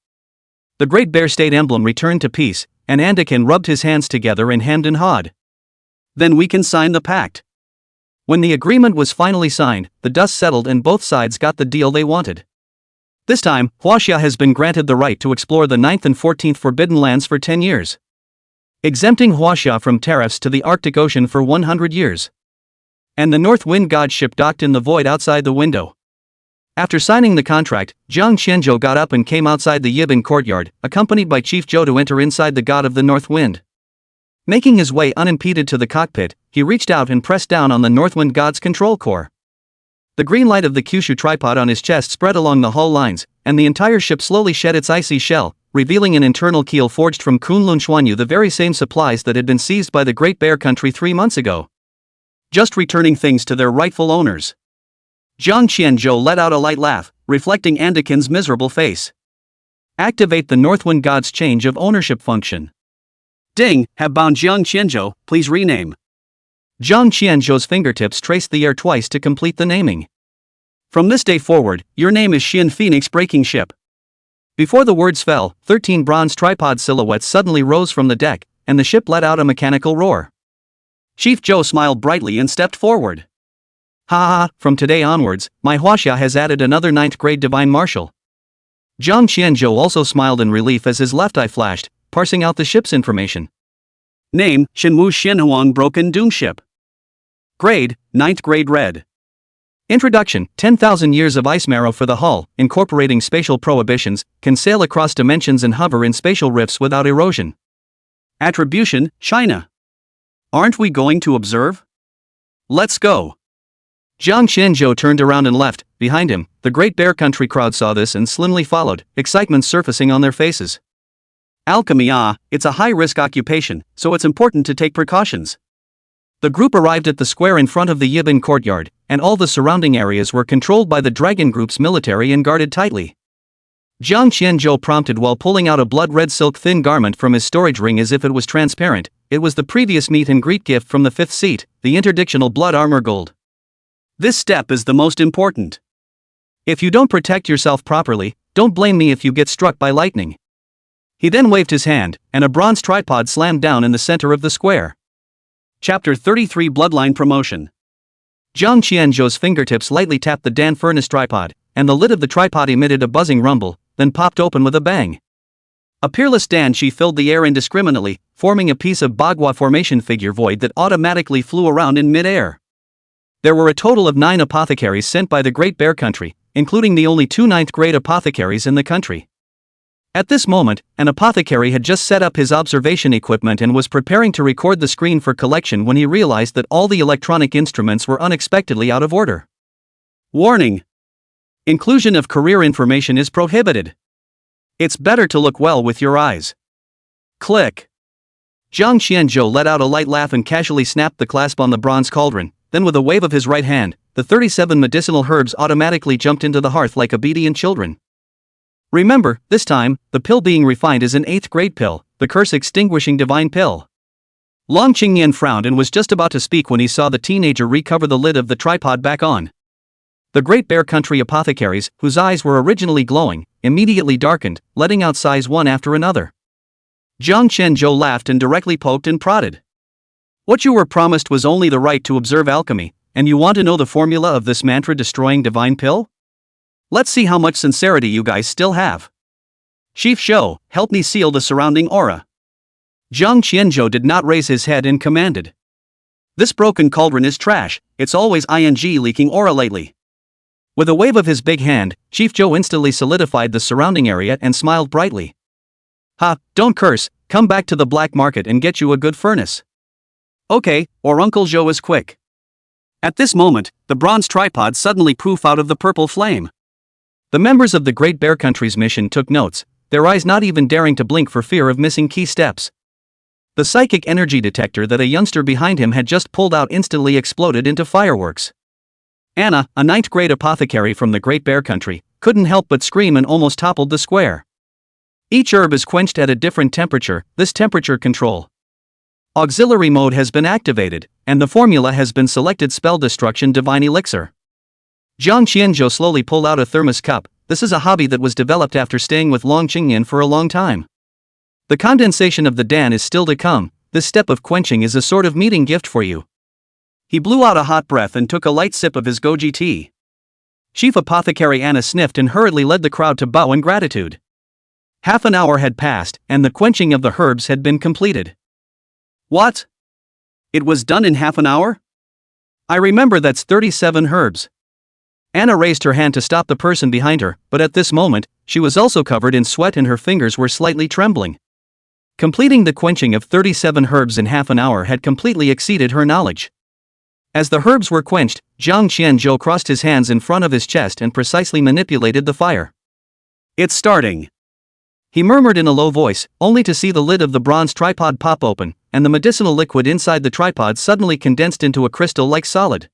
The Great Bear State emblem returned to peace, and Anakin rubbed his hands together and hemmed and hawed. Then we can sign the pact. When the agreement was finally signed, the dust settled and both sides got the deal they wanted. This time, Huaxia has been granted the right to explore the 9th and 14th Forbidden Lands for 10 years. Exempting Huaxia from tariffs to the Arctic Ocean for 100 years. And the North Wind God ship docked in the void outside the window. After signing the contract, Jiang Qianzhou got up and came outside the Yibin courtyard, accompanied by Chief Zhou to enter inside the God of the North Wind. Making his way unimpeded to the cockpit, he reached out and pressed down on the Northwind God's control core. The green light of the Kyushu tripod on his chest spread along the hull lines, and the entire ship slowly shed its icy shell, revealing an internal keel forged from Kunlun Xuanyu, the very same supplies that had been seized by the Great Bear Country 3 months ago. Just returning things to their rightful owners. Jiang Qianzhou let out a light laugh, reflecting Andakin's miserable face. Activate the Northwind God's change of ownership function. Ding, have bound Jiang Qianzhou, please rename. Jiang Qianzhou's fingertips traced the air twice to complete the naming. From this day forward, your name is Xian Phoenix Breaking Ship. Before the words fell, 13 bronze tripod silhouettes suddenly rose from the deck, and the ship let out a mechanical roar. Chief Zhou smiled brightly and stepped forward. Ha ha, from today onwards, my Huaxia has added another 9th grade divine marshal. Jiang Qianzhou also smiled in relief as his left eye flashed, parsing out the ship's information. Name, Shenwu Xianhuang Broken Doom Ship. Grade, 9th grade red. Introduction, 10,000 years of ice marrow for the hull, incorporating spatial prohibitions, can sail across dimensions and hover in spatial rifts without erosion. Attribution, China. Aren't we going to observe? Let's go. Jiang Qianzhou turned around and left. Behind him, the Great Bear Country crowd saw this and slimly followed, excitement surfacing on their faces. Alchemy, it's a high-risk occupation, so it's important to take precautions. The group arrived at the square in front of the Yibin courtyard, and all the surrounding areas were controlled by the Dragon Group's military and guarded tightly. Jiang Qianzhou prompted while pulling out a blood-red silk thin garment from his storage ring as if it was transparent. It was the previous meet and greet gift from the 5th seat, the interdictional blood armor gold. This step is the most important. If you don't protect yourself properly, don't blame me if you get struck by lightning. He then waved his hand, and a bronze tripod slammed down in the center of the square. Chapter 33 Bloodline Promotion. Jiang Qianzhou's fingertips lightly tapped the Dan furnace tripod, and the lid of the tripod emitted a buzzing rumble, then popped open with a bang. A peerless Dan Shi filled the air indiscriminately, forming a piece of Bagua formation figure void that automatically flew around in mid-air. There were a total of 9 apothecaries sent by the Great Bear Country, including the only 2 9th grade apothecaries in the country. At this moment, an apothecary had just set up his observation equipment and was preparing to record the screen for collection when he realized that all the electronic instruments were unexpectedly out of order. Warning! Inclusion of career information is prohibited. It's better to look well with your eyes. Click. Jiang Qianzhou let out a light laugh and casually snapped the clasp on the bronze cauldron, then with a wave of his right hand, the 37 medicinal herbs automatically jumped into the hearth like obedient children. Remember, this time, the pill being refined is an 8th grade pill, the curse-extinguishing divine pill. Long Qingyan frowned and was just about to speak when he saw the teenager recover the lid of the tripod back on. The Great Bear Country apothecaries, whose eyes were originally glowing, immediately darkened, letting out sighs one after another. Jiang Qianzhou laughed and directly poked and prodded. What you were promised was only the right to observe alchemy, and you want to know the formula of this mantra-destroying divine pill? Let's see how much sincerity you guys still have. Chief Zhou, help me seal the surrounding aura. Jiang Qianzhou did not raise his head and commanded. This broken cauldron is trash, it's always leaking aura lately. With a wave of his big hand, Chief Zhou instantly solidified the surrounding area and smiled brightly. Ha, don't curse, come back to the black market and get you a good furnace. Okay, or Uncle Zhou is quick. At this moment, the bronze tripod suddenly poof out of the purple flame. The members of the Great Bear Country's mission took notes, their eyes not even daring to blink for fear of missing key steps. The psychic energy detector that a youngster behind him had just pulled out instantly exploded into fireworks. Anna, a 9th grade apothecary from the Great Bear Country, couldn't help but scream and almost toppled the square. Each herb is quenched at a different temperature, this temperature control. Auxiliary mode has been activated, and the formula has been selected: Spell Destruction Divine Elixir. Jiang Qianzhou slowly pulled out a thermos cup. This is a hobby that was developed after staying with Long Qingyan for a long time. The condensation of the Dan is still to come. This step of quenching is a sort of meeting gift for you. He blew out a hot breath and took a light sip of his goji tea. Chief Apothecary Anna sniffed and hurriedly led the crowd to bow in gratitude. Half an hour had passed, and the quenching of the herbs had been completed. What? It was done in half an hour? I remember that's 37 herbs. Anna raised her hand to stop the person behind her, but at this moment, she was also covered in sweat and her fingers were slightly trembling. Completing the quenching of 37 herbs in half an hour had completely exceeded her knowledge. As the herbs were quenched, Jiang Qianzhou crossed his hands in front of his chest and precisely manipulated the fire. It's starting. He murmured in a low voice, only to see the lid of the bronze tripod pop open, and the medicinal liquid inside the tripod suddenly condensed into a crystal-like solid.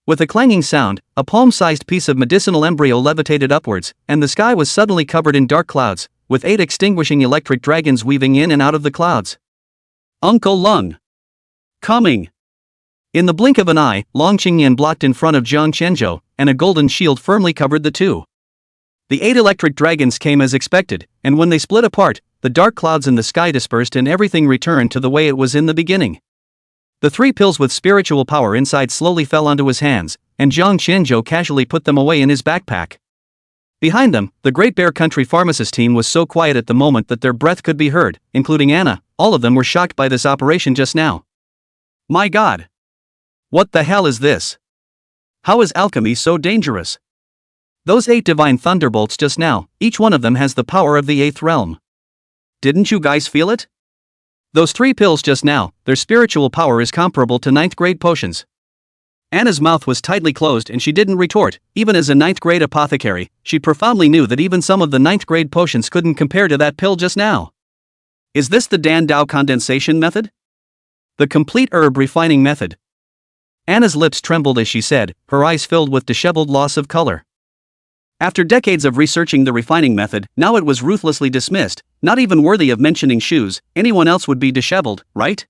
With a clanging sound, a palm-sized piece of medicinal embryo levitated upwards, and the sky was suddenly covered in dark clouds, with 8 extinguishing electric dragons weaving in and out of the clouds. Uncle Lung. Coming. In the blink of an eye, Long Qingyan blocked in front of Jiang Qianzhou, and a golden shield firmly covered the two. The 8 electric dragons came as expected, and when they split apart, the dark clouds in the sky dispersed and everything returned to the way it was in the beginning. The 3 pills with spiritual power inside slowly fell onto his hands, and Jiang Qianzhou casually put them away in his backpack. Behind them, the Great Bear Country pharmacist team was so quiet at the moment that their breath could be heard, including Anna. All of them were shocked by this operation just now. My God! What the hell is this? How is alchemy so dangerous? Those 8 divine thunderbolts just now, each one of them has the power of the 8th realm. Didn't you guys feel it? Those 3 pills just now, their spiritual power is comparable to 9th grade potions. Anna's mouth was tightly closed and she didn't retort. Even as a 9th grade apothecary, she profoundly knew that even some of the 9th grade potions couldn't compare to that pill just now. Is this the Dan Dao condensation method? The complete herb refining method. Anna's lips trembled as she said, her eyes filled with disheveled loss of color. After decades of researching the refining method, now it was ruthlessly dismissed, not even worthy of mentioning shoes. Anyone else would be disheveled, right?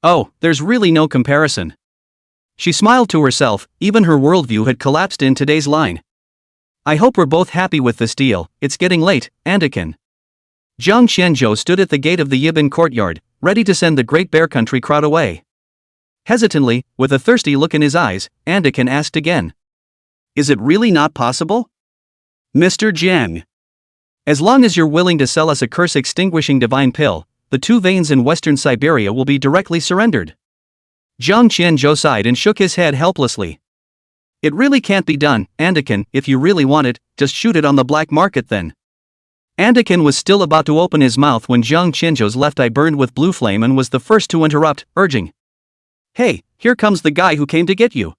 Oh, there's really no comparison. She smiled to herself, even her worldview had collapsed in today's line. I hope we're both happy with this deal, it's getting late, Anakin. Jiang Qianzhou stood at the gate of the Yibin courtyard, ready to send the Great Bear Country crowd away. Hesitantly, with a thirsty look in his eyes, Anakin asked again. Is it really not possible? Mr. Jiang. As long as you're willing to sell us a curse-extinguishing divine pill, the 2 veins in western Siberia will be directly surrendered. Jiang Qianzhou sighed and shook his head helplessly. It really can't be done, Anakin. If you really want it, just shoot it on the black market then. Anakin was still about to open his mouth when Jiang Qianzhou's left eye burned with blue flame and was the first to interrupt, urging. Hey, here comes the guy who came to get you.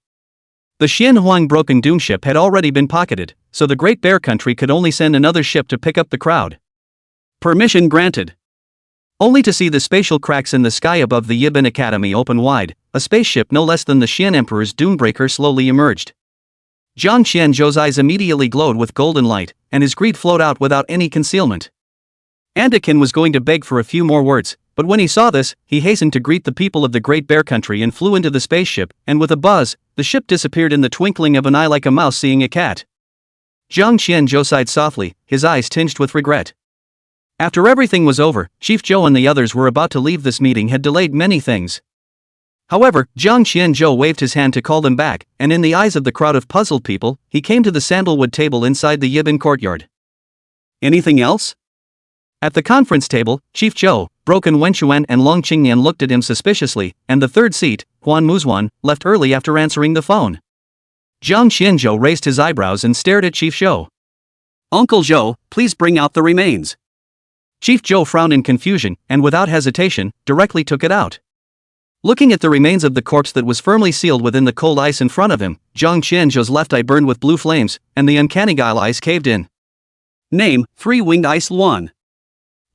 The Xianhuang broken doom ship had already been pocketed, so the Great Bear Country could only send another ship to pick up the crowd. Permission granted. Only to see the spatial cracks in the sky above the Yibin Academy open wide, a spaceship no less than the Xian Emperor's Doombreaker slowly emerged. Jiang Qianzhou's eyes immediately glowed with golden light, and his greed flowed out without any concealment. Anakin was going to beg for a few more words, but when he saw this, he hastened to greet the people of the Great Bear Country and flew into the spaceship, and with a buzz, the ship disappeared in the twinkling of an eye like a mouse seeing a cat. Jiang Qianzhou sighed softly, his eyes tinged with regret. After everything was over, Chief Zhou and the others were about to leave. This meeting had delayed many things. However, Jiang Qianzhou waved his hand to call them back, and in the eyes of the crowd of puzzled people, he came to the sandalwood table inside the Yibin courtyard. Anything else? At the conference table, Chief Zhou, Broken Wenchuan and Long Qingyan looked at him suspiciously, and the third seat, Huan Muzhuan, left early after answering the phone. Jiang Qianzhou raised his eyebrows and stared at Chief Zhou. Uncle Zhou, please bring out the remains. Chief Zhou frowned in confusion, and without hesitation, directly took it out. Looking at the remains of the corpse that was firmly sealed within the cold ice in front of him, Jiang Qianzhou's left eye burned with blue flames, and the uncanny guile eyes caved in. Name, 3-Winged Ice Luan.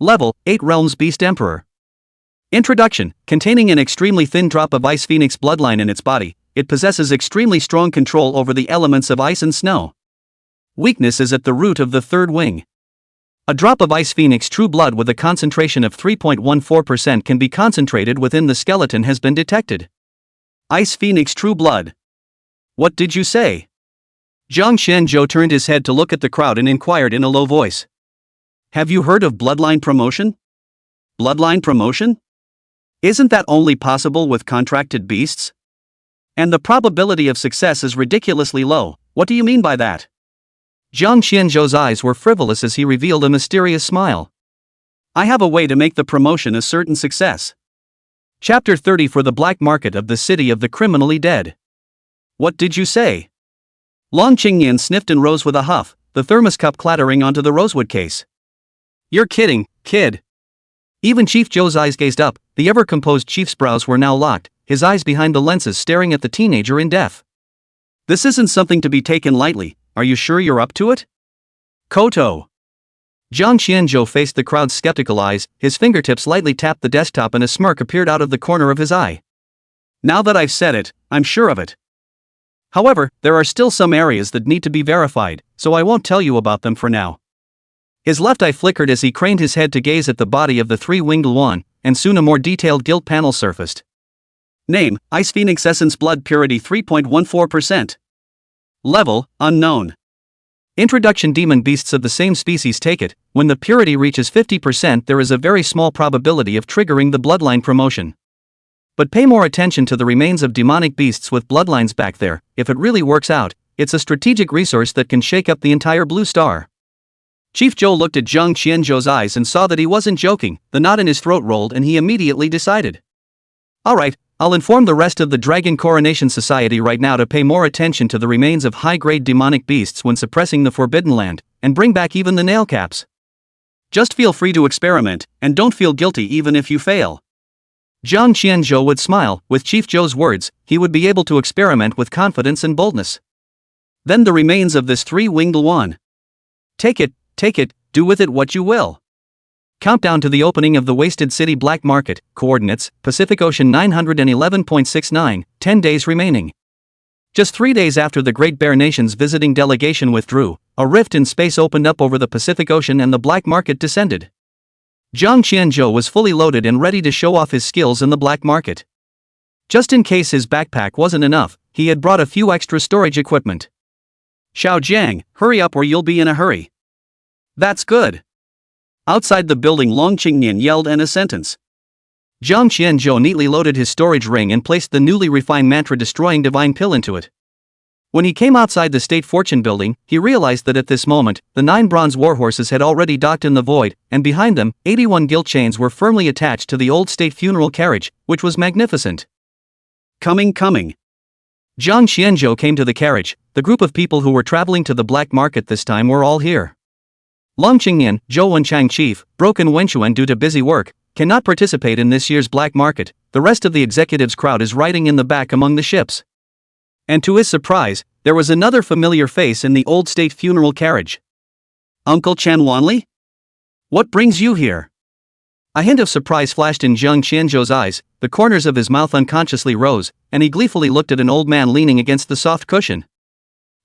Level, 8 Realms Beast Emperor. Introduction, containing an extremely thin drop of Ice Phoenix bloodline in its body, it possesses extremely strong control over the elements of ice and snow. Weakness is at the root of the third wing. A drop of Ice Phoenix true blood with a concentration of 3.14% can be concentrated within the skeleton has been detected. Ice Phoenix true blood. What did you say? Jiang Qianzhou turned his head to look at the crowd and inquired in a low voice. Have you heard of bloodline promotion? Bloodline promotion? Isn't that only possible with contracted beasts? And the probability of success is ridiculously low. What do you mean by that? Jiang Qianzhou's eyes were frivolous as he revealed a mysterious smile. I have a way to make the promotion a certain success. Chapter 30 for the black market of the city of the criminally dead. What did you say? Long Qingyan sniffed and rose with a huff, the thermos cup clattering onto the rosewood case. You're kidding, kid. Even Chief Zhou's eyes gazed up, the ever-composed chief's brows were now locked, his eyes behind the lenses staring at the teenager in death. This isn't something to be taken lightly, are you sure you're up to it? Koto. Jiang Qianzhou faced the crowd's skeptical eyes, his fingertips lightly tapped the desktop and a smirk appeared out of the corner of his eye. Now that I've said it, I'm sure of it. However, there are still some areas that need to be verified, so I won't tell you about them for now. His left eye flickered as he craned his head to gaze at the body of the three-winged one, and soon a more detailed guild panel surfaced. Name, Ice Phoenix Essence Blood Purity 3.14%. Level, Unknown. Introduction. Demon beasts of the same species take it. When the purity reaches 50%, there is a very small probability of triggering the bloodline promotion. But pay more attention to the remains of demonic beasts with bloodlines back there. If it really works out, it's a strategic resource that can shake up the entire Blue Star. Chief Zhou looked at Zhang Qianzhou's eyes and saw that he wasn't joking. The knot in his throat rolled and he immediately decided. Alright, I'll inform the rest of the Dragon Coronation Society right now to pay more attention to the remains of high-grade demonic beasts when suppressing the Forbidden Land, and bring back even the nail caps. Just feel free to experiment, and don't feel guilty even if you fail. Zhang Qianzhou would smile. With Chief Zhou's words, he would be able to experiment with confidence and boldness. Then the remains of this three-winged one. Take it, do with it what you will. Countdown to the opening of the Wasted City Black Market. Coordinates, Pacific Ocean 911.69, 10 days remaining. Just 3 days after the Great Bear Nation's visiting delegation withdrew, a rift in space opened up over the Pacific Ocean and the Black Market descended. Zhang Qianzhou was fully loaded and ready to show off his skills in the Black Market. Just in case his backpack wasn't enough, he had brought a few extra storage equipment. Xiao Jiang, hurry up or you'll be in a hurry. That's good. Outside the building, Long Qingnian yelled in a sentence. Zhang Qianzhou neatly loaded his storage ring and placed the newly refined mantra-destroying divine pill into it. When he came outside the State Fortune building, he realized that at this moment, the 9 bronze warhorses had already docked in the void, and behind them, 81 gilt chains were firmly attached to the old state funeral carriage, which was magnificent. Coming. Zhang Qianzhou came to the carriage. The group of people who were traveling to the black market this time were all here. Long Qingnian, Zhou Wenchang chief, Broken Wenchuan due to busy work, cannot participate in this year's black market. The rest of the executives' crowd is riding in the back among the ships. And to his surprise, there was another familiar face in the old state funeral carriage. Uncle Chen Wanli? What brings you here? A hint of surprise flashed in Zhang Qianzhou's eyes, the corners of his mouth unconsciously rose, and he gleefully looked at an old man leaning against the soft cushion.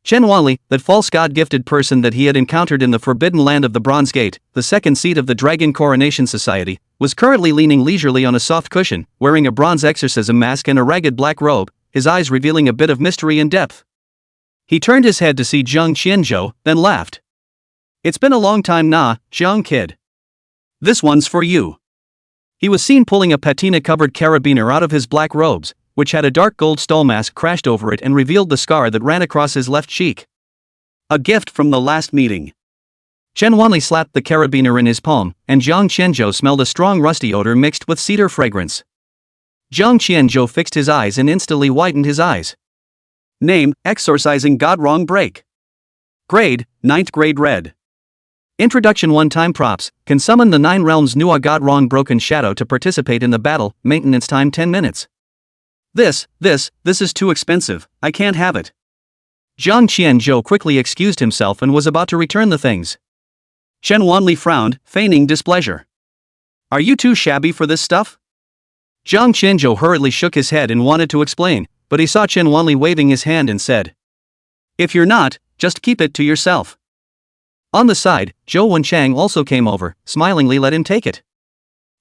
Chen Wanli, that false god-gifted person that he had encountered in the Forbidden Land of the Bronze Gate, the second seat of the Dragon Coronation Society, was currently leaning leisurely on a soft cushion, wearing a bronze exorcism mask and a ragged black robe, his eyes revealing a bit of mystery and depth. He turned his head to see Zhang Qianzhou, then laughed. It's been a long time nah, Zhang kid. This one's for you. He was seen pulling a patina-covered carabiner out of his black robes, which had a dark gold stole mask crashed over it and revealed the scar that ran across his left cheek. A gift from the last meeting. Chen Wanli slapped the carabiner in his palm, and Zhang Qianzhou smelled a strong rusty odor mixed with cedar fragrance. Zhang Qianzhou fixed his eyes and instantly widened his eyes. Name, Exorcising God Wrong Break. Grade, 9th grade red. Introduction. One-time props, can summon the 9 realms Nua God Wrong Broken Shadow to participate in the battle, maintenance time 10 minutes. This is too expensive, I can't have it. Zhang Qianzhou quickly excused himself and was about to return the things. Chen Wanli frowned, feigning displeasure. Are you too shabby for this stuff? Zhang Qianzhou hurriedly shook his head and wanted to explain, but he saw Chen Wanli waving his hand and said, If you're not, just keep it to yourself. On the side, Zhou Wenchang also came over, smilingly let him take it.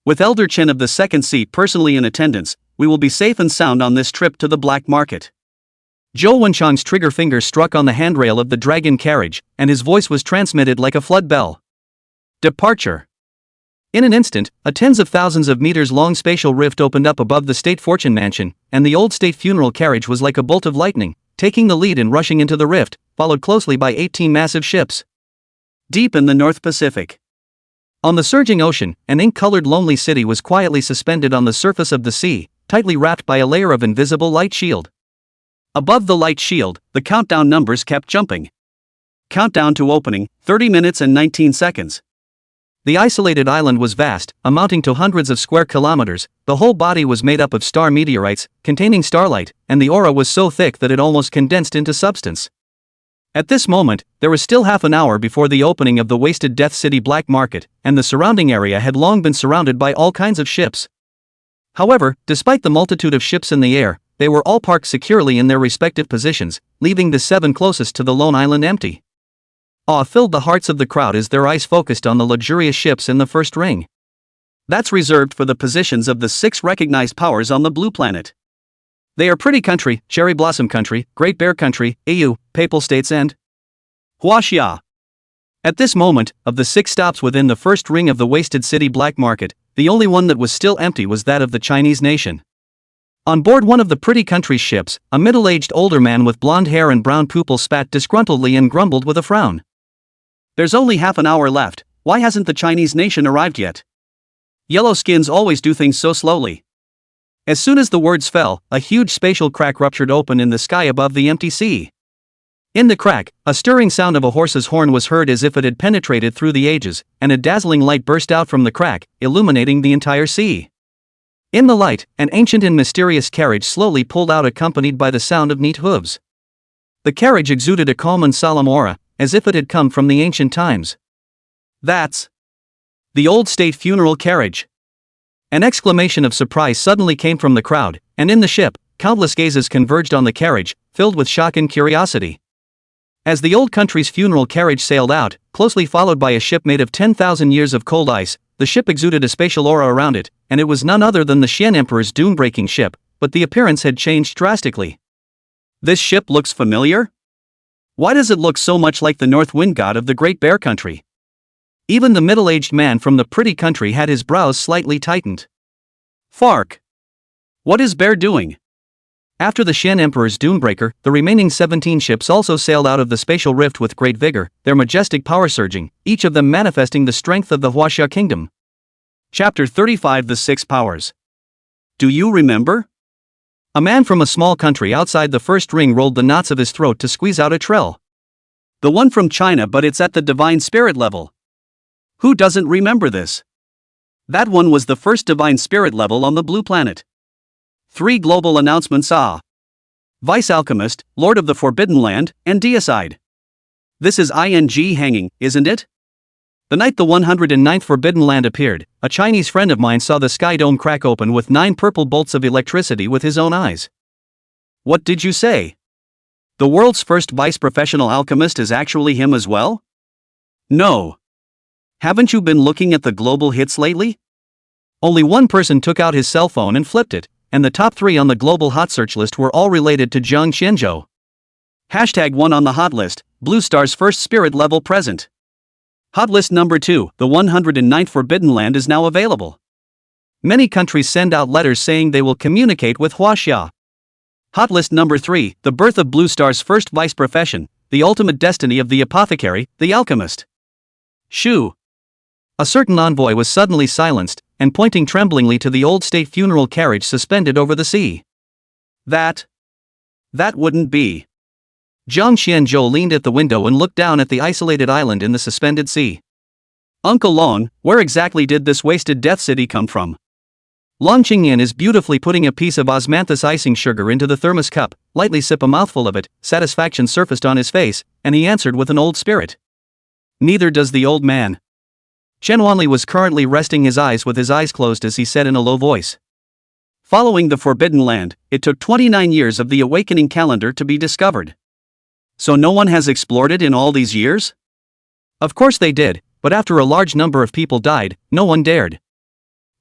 With Elder Chen of the second seat personally in attendance, we will be safe and sound on this trip to the black market. Zhou Wenchang's trigger finger struck on the handrail of the dragon carriage, and his voice was transmitted like a flood bell. Departure. In an instant, a tens of thousands of meters long spatial rift opened up above the State Fortune Mansion, and the old state funeral carriage was like a bolt of lightning, taking the lead and rushing into the rift, followed closely by 18 massive ships. Deep in the North Pacific. On the surging ocean, an ink-colored lonely city was quietly suspended on the surface of the sea, tightly wrapped by a layer of invisible light shield. Above the light shield, the countdown numbers kept jumping. Countdown to opening, 30 minutes and 19 seconds. The isolated island was vast, amounting to hundreds of square kilometers. The whole body was made up of star meteorites, containing starlight, and the aura was so thick that it almost condensed into substance. At this moment, there was still half an hour before the opening of the Wasted Death City Black Market, and the surrounding area had long been surrounded by all kinds of ships. However, despite the multitude of ships in the air, they were all parked securely in their respective positions, leaving the 7 closest to the lone island empty. Awe filled the hearts of the crowd as their eyes focused on the luxurious ships in the first ring. That's reserved for the positions of the 6 recognized powers on the blue planet. They are Pretty Country, Cherry Blossom Country, Great Bear Country, EU, Papal States and Huaxia. At this moment, of the 6 stops within the first ring of the Wasted City black market, the only one that was still empty was that of the Chinese nation. On board one of the Pretty Country's ships, a middle-aged older man with blonde hair and brown pupils spat disgruntledly and grumbled with a frown. "There's only half an hour left, why hasn't the Chinese nation arrived yet? Yellow skins always do things so slowly." As soon as the words fell, a huge spatial crack ruptured open in the sky above the empty sea. In the crack, a stirring sound of a horse's horn was heard as if it had penetrated through the ages, and a dazzling light burst out from the crack, illuminating the entire sea. In the light, an ancient and mysterious carriage slowly pulled out accompanied by the sound of neat hooves. The carriage exuded a calm and solemn aura, as if it had come from the ancient times. "That's the old state funeral carriage." An exclamation of surprise suddenly came from the crowd, and in the ship, countless gazes converged on the carriage, filled with shock and curiosity. As the old country's funeral carriage sailed out, closely followed by a ship made of 10,000 years of cold ice, the ship exuded a spatial aura around it, and it was none other than the Xian Emperor's doom-breaking ship, but the appearance had changed drastically. "This ship looks familiar? Why does it look so much like the North Wind God of the Great Bear Country?" Even the middle-aged man from the Pretty Country had his brows slightly tightened. "Fark! What is Bear doing?" After the Xian Emperor's Doombreaker, the remaining 17 ships also sailed out of the spatial rift with great vigor, their majestic power surging, each of them manifesting the strength of the Huaxia Kingdom. Chapter 35 The 6 Powers. Do you remember? A man from a small country outside the first ring rolled the knots of his throat to squeeze out a trill. "The one from China, but it's at the divine spirit level. Who doesn't remember this? That one was the first divine spirit level on the blue planet." 3 global announcements. Vice Alchemist, Lord of the Forbidden Land, and Deicide. This is ing hanging, isn't it? The night the 109th Forbidden Land appeared, a Chinese friend of mine saw the sky dome crack open with 9 purple bolts of electricity with his own eyes. What did you say? The world's first vice professional alchemist is actually him as well? No. Haven't you been looking at the global hits lately? Only one person took out his cell phone and flipped it, and the top 3 on the global hot search list were all related to Zhang Xianzhou. #1 on the hot list, Blue Star's first spirit level present. Hot list number 2, the 109th Forbidden Land is now available. Many countries send out letters saying they will communicate with Huaxia. Hot list number 3, the birth of Blue Star's first vice profession, the ultimate destiny of the apothecary, the alchemist. Shoo. A certain envoy was suddenly silenced, and pointing tremblingly to the old state funeral carriage suspended over the sea. That wouldn't be. Zhang Xianzhou leaned at the window and looked down at the isolated island in the suspended sea. "Uncle Long, where exactly did this wasted death city come from?" Long Qingyan is beautifully putting a piece of osmanthus icing sugar into the thermos cup, lightly sip a mouthful of it, satisfaction surfaced on his face, and he answered with an old spirit. Neither does the old man. Chen Wanli was currently resting his eyes with his eyes closed as he said in a low voice. Following the Forbidden Land, it took 29 years of the awakening calendar to be discovered. So no one has explored it in all these years? Of course they did, but after a large number of people died, no one dared.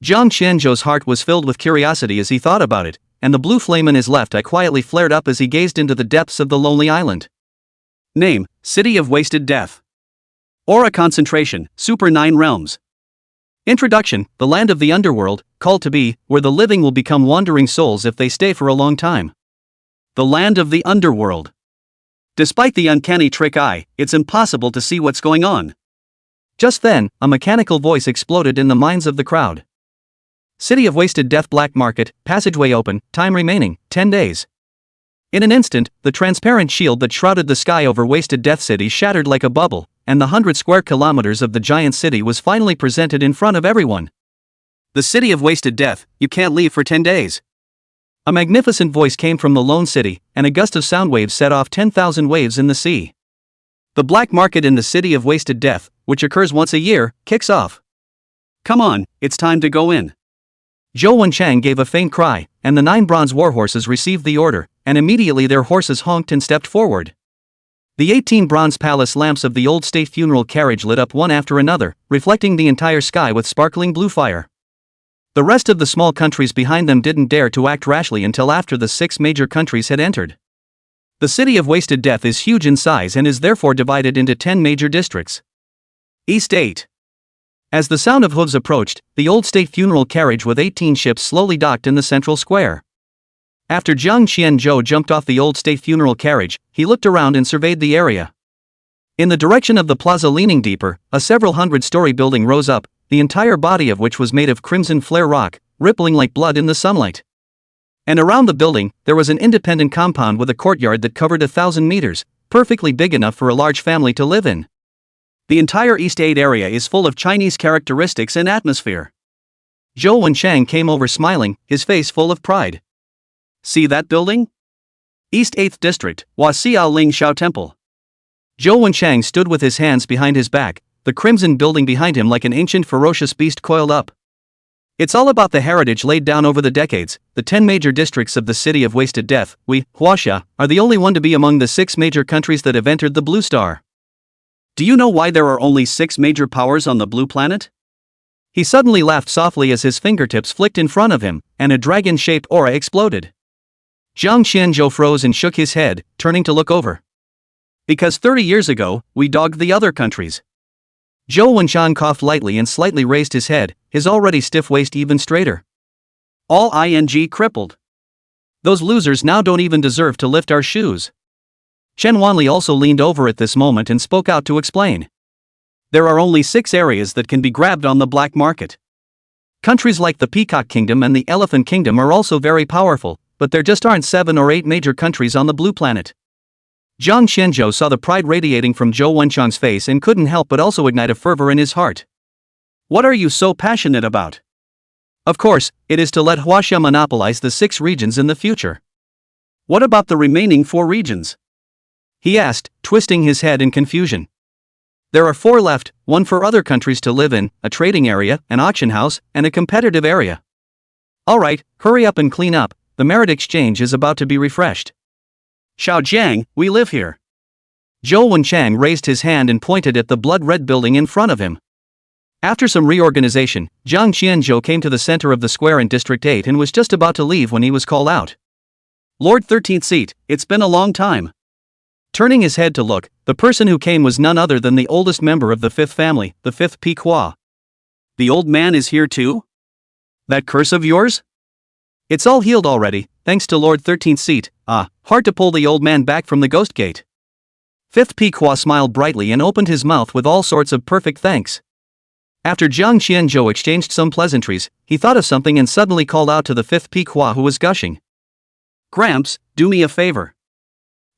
Zhang Xianzhou's heart was filled with curiosity as he thought about it, and the blue flame in his left eye quietly flared up as he gazed into the depths of the lonely island. Name, City of Wasted Death. Aura concentration, Super 9 realms. Introduction, the land of the underworld, called to be, where the living will become wandering souls if they stay for a long time. The land of the underworld. Despite the uncanny trick eye, it's impossible to see what's going on. Just then, a mechanical voice exploded in the minds of the crowd. City of Wasted Death Black Market, passageway open, time remaining, 10 days. In an instant, the transparent shield that shrouded the sky over Wasted Death City shattered like a bubble, and the 100 square kilometers of the giant city was finally presented in front of everyone. The City of Wasted Death, you can't leave for 10 days. A magnificent voice came from the lone city, and a gust of sound waves set off 10,000 waves in the sea. The black market in the City of Wasted Death, which occurs once a year, kicks off. Come on, it's time to go in. Zhou Wenchang gave a faint cry, and the 9 bronze warhorses received the order, and immediately their horses honked and stepped forward. The 18 bronze palace lamps of the old state funeral carriage lit up one after another, reflecting the entire sky with sparkling blue fire. The rest of the small countries behind them didn't dare to act rashly until after the 6 major countries had entered. The city of Wasted Death is huge in size and is therefore divided into 10 major districts. East 8. As the sound of hooves approached, the old state funeral carriage with 18 ships slowly docked in the central square. After Jiang Qianzhou jumped off the old state funeral carriage, he looked around and surveyed the area. In the direction of the plaza leaning deeper, a several hundred-story building rose up, the entire body of which was made of crimson flare rock, rippling like blood in the sunlight. And around the building, there was an independent compound with a courtyard that covered 1,000 meters, perfectly big enough for a large family to live in. The entire East 8 area is full of Chinese characteristics and atmosphere. Zhou Wenchang came over smiling, his face full of pride. See that building? East 8th District, Huaxiao Ling Xiao Temple. Zhou Wenchang stood with his hands behind his back, the crimson building behind him like an ancient ferocious beast coiled up. It's all about the heritage laid down over the decades. The 10 major districts of the city of Wasted Death, Huaxia, are the only one to be among the 6 major countries that have entered the Blue Star. Do you know why there are only 6 major powers on the Blue Planet? He suddenly laughed softly as his fingertips flicked in front of him, and a dragon-shaped aura exploded. Jiang Qianzhou froze and shook his head, turning to look over. Because 30 years ago, we dogged the other countries. Zhou Wenchang coughed lightly and slightly raised his head, his already stiff waist even straighter. All crippled. Those losers now don't even deserve to lift our shoes. Chen Wanli also leaned over at this moment and spoke out to explain. There are only 6 areas that can be grabbed on the black market. Countries like the Peacock Kingdom and the Elephant Kingdom are also very powerful, but there just aren't 7 or 8 major countries on the Blue Planet. Jiang Qianzhou saw the pride radiating from Zhou Wenchang's face and couldn't help but also ignite a fervor in his heart. What are you so passionate about? Of course, it is to let Huaxia monopolize the 6 regions in the future. What about the remaining 4 regions? He asked, twisting his head in confusion. There are 4 left, 1 for other countries to live in, a trading area, an auction house, and a competitive area. Alright, hurry up and clean up, the merit exchange is about to be refreshed. Xiao Jiang, we live here. Zhou Wenchang raised his hand and pointed at the blood-red building in front of him. After some reorganization, Jiang Qianzhou came to the center of the square in District 8 and was just about to leave when he was called out. Lord 13th Seat, it's been a long time. Turning his head to look, the person who came was none other than the oldest member of the 5th family, the 5th Pequot. The old man is here too? That curse of yours? It's all healed already, thanks to Lord 13th Seat. Hard to pull the old man back from the ghost gate. 5th Pequot smiled brightly and opened his mouth with all sorts of perfect thanks. After Jiang Qianzhou exchanged some pleasantries, he thought of something and suddenly called out to the 5th Pequot who was gushing. Gramps, do me a favor.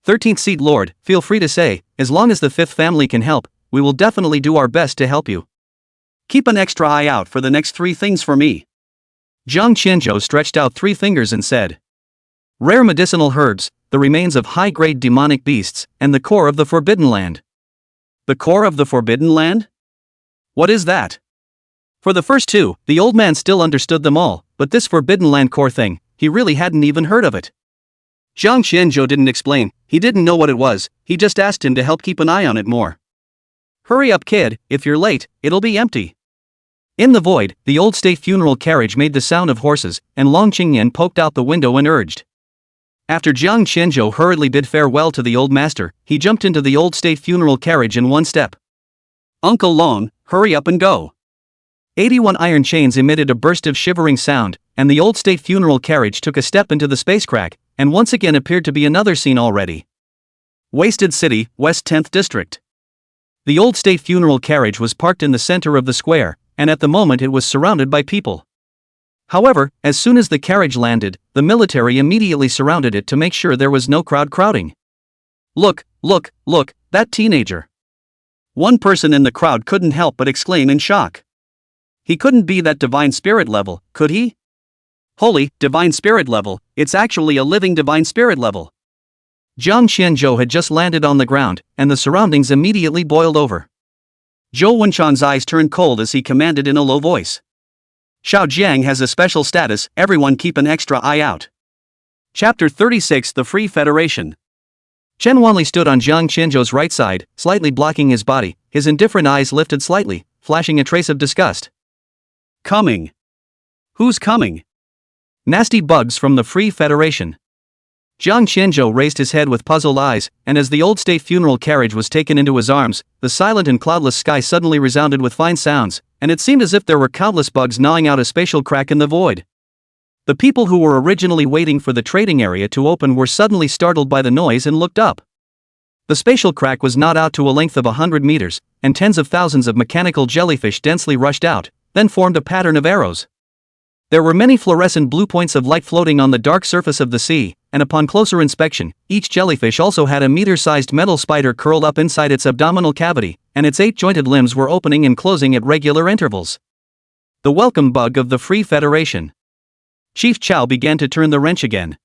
13th Seat Lord, feel free to say, as long as the 5th family can help, we will definitely do our best to help you. Keep an extra eye out for the next 3 things for me. Jiang Qianzhou stretched out 3 fingers and said. Rare medicinal herbs, the remains of high-grade demonic beasts, and the core of the Forbidden Land. The core of the Forbidden Land? What is that? For the first 2, the old man still understood them all, but this Forbidden Land core thing, he really hadn't even heard of it. Jiang Qianzhou didn't explain, he didn't know what it was, he just asked him to help keep an eye on it more. Hurry up kid, if you're late, it'll be empty. In the void, the old state funeral carriage made the sound of horses, and Long Qingyan poked out the window and urged. After Jiang Qianzhou hurriedly bid farewell to the old master, he jumped into the old state funeral carriage in one step. Uncle Long, hurry up and go. 81 iron chains emitted a burst of shivering sound, and the old state funeral carriage took a step into the space crack, and once again appeared to be another scene already. Wasted City, West 10th District. The old state funeral carriage was parked in the center of the square, and at the moment it was surrounded by people. However, as soon as the carriage landed, the military immediately surrounded it to make sure there was no crowd crowding. Look, that teenager. One person in the crowd couldn't help but exclaim in shock. He couldn't be that divine spirit level, could he? Holy, divine spirit level, it's actually a living divine spirit level. Jiang Qianzhou had just landed on the ground, and the surroundings immediately boiled over. Zhou Wenchang's eyes turned cold as he commanded in a low voice. Xiaojiang has a special status, everyone keep an extra eye out. Chapter 36 The Free Federation. Chen Wanli stood on Jiang Qianzhou's right side, slightly blocking his body, his indifferent eyes lifted slightly, flashing a trace of disgust. Coming. Who's coming? Nasty bugs from the Free Federation. Jiang Qianzhou raised his head with puzzled eyes, and as the old state funeral carriage was taken into his arms, the silent and cloudless sky suddenly resounded with fine sounds, and it seemed as if there were countless bugs gnawing out a spatial crack in the void. The people who were originally waiting for the trading area to open were suddenly startled by the noise and looked up. The spatial crack was gnawed out to a length of 100 meters, and tens of thousands of mechanical jellyfish densely rushed out, then formed a pattern of arrows. There were many fluorescent blue points of light floating on the dark surface of the sea, and upon closer inspection, each jellyfish also had a meter-sized metal spider curled up inside its abdominal cavity, and its 8-jointed limbs were opening and closing at regular intervals. The welcome bug of the Free Federation. Chief Chow began to turn the wrench again.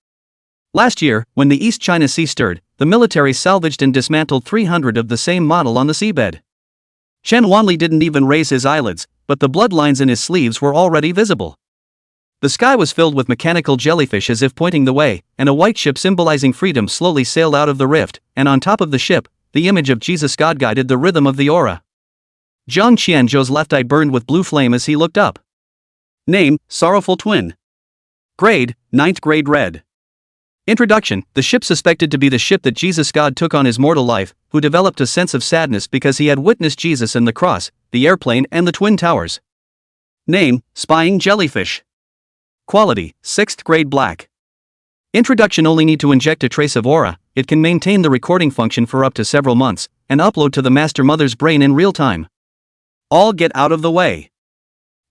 Last year, when the East China Sea stirred, the military salvaged and dismantled 300 of the same model on the seabed. Chen Wanli didn't even raise his eyelids, but the bloodlines in his sleeves were already visible. The sky was filled with mechanical jellyfish as if pointing the way, and a white ship symbolizing freedom slowly sailed out of the rift, and on top of the ship, the image of Jesus God guided the rhythm of the aura. Jiang Qianzhou's left eye burned with blue flame as he looked up. Name, Sorrowful Twin. Grade, 9th grade red. Introduction, the ship suspected to be the ship that Jesus God took on his mortal life, who developed a sense of sadness because he had witnessed Jesus and the cross, the airplane and the twin towers. Name, Spying Jellyfish. Quality, 6th grade black. Introduction only need to inject a trace of aura, it can maintain the recording function for up to several months, and upload to the master mother's brain in real time. All get out of the way.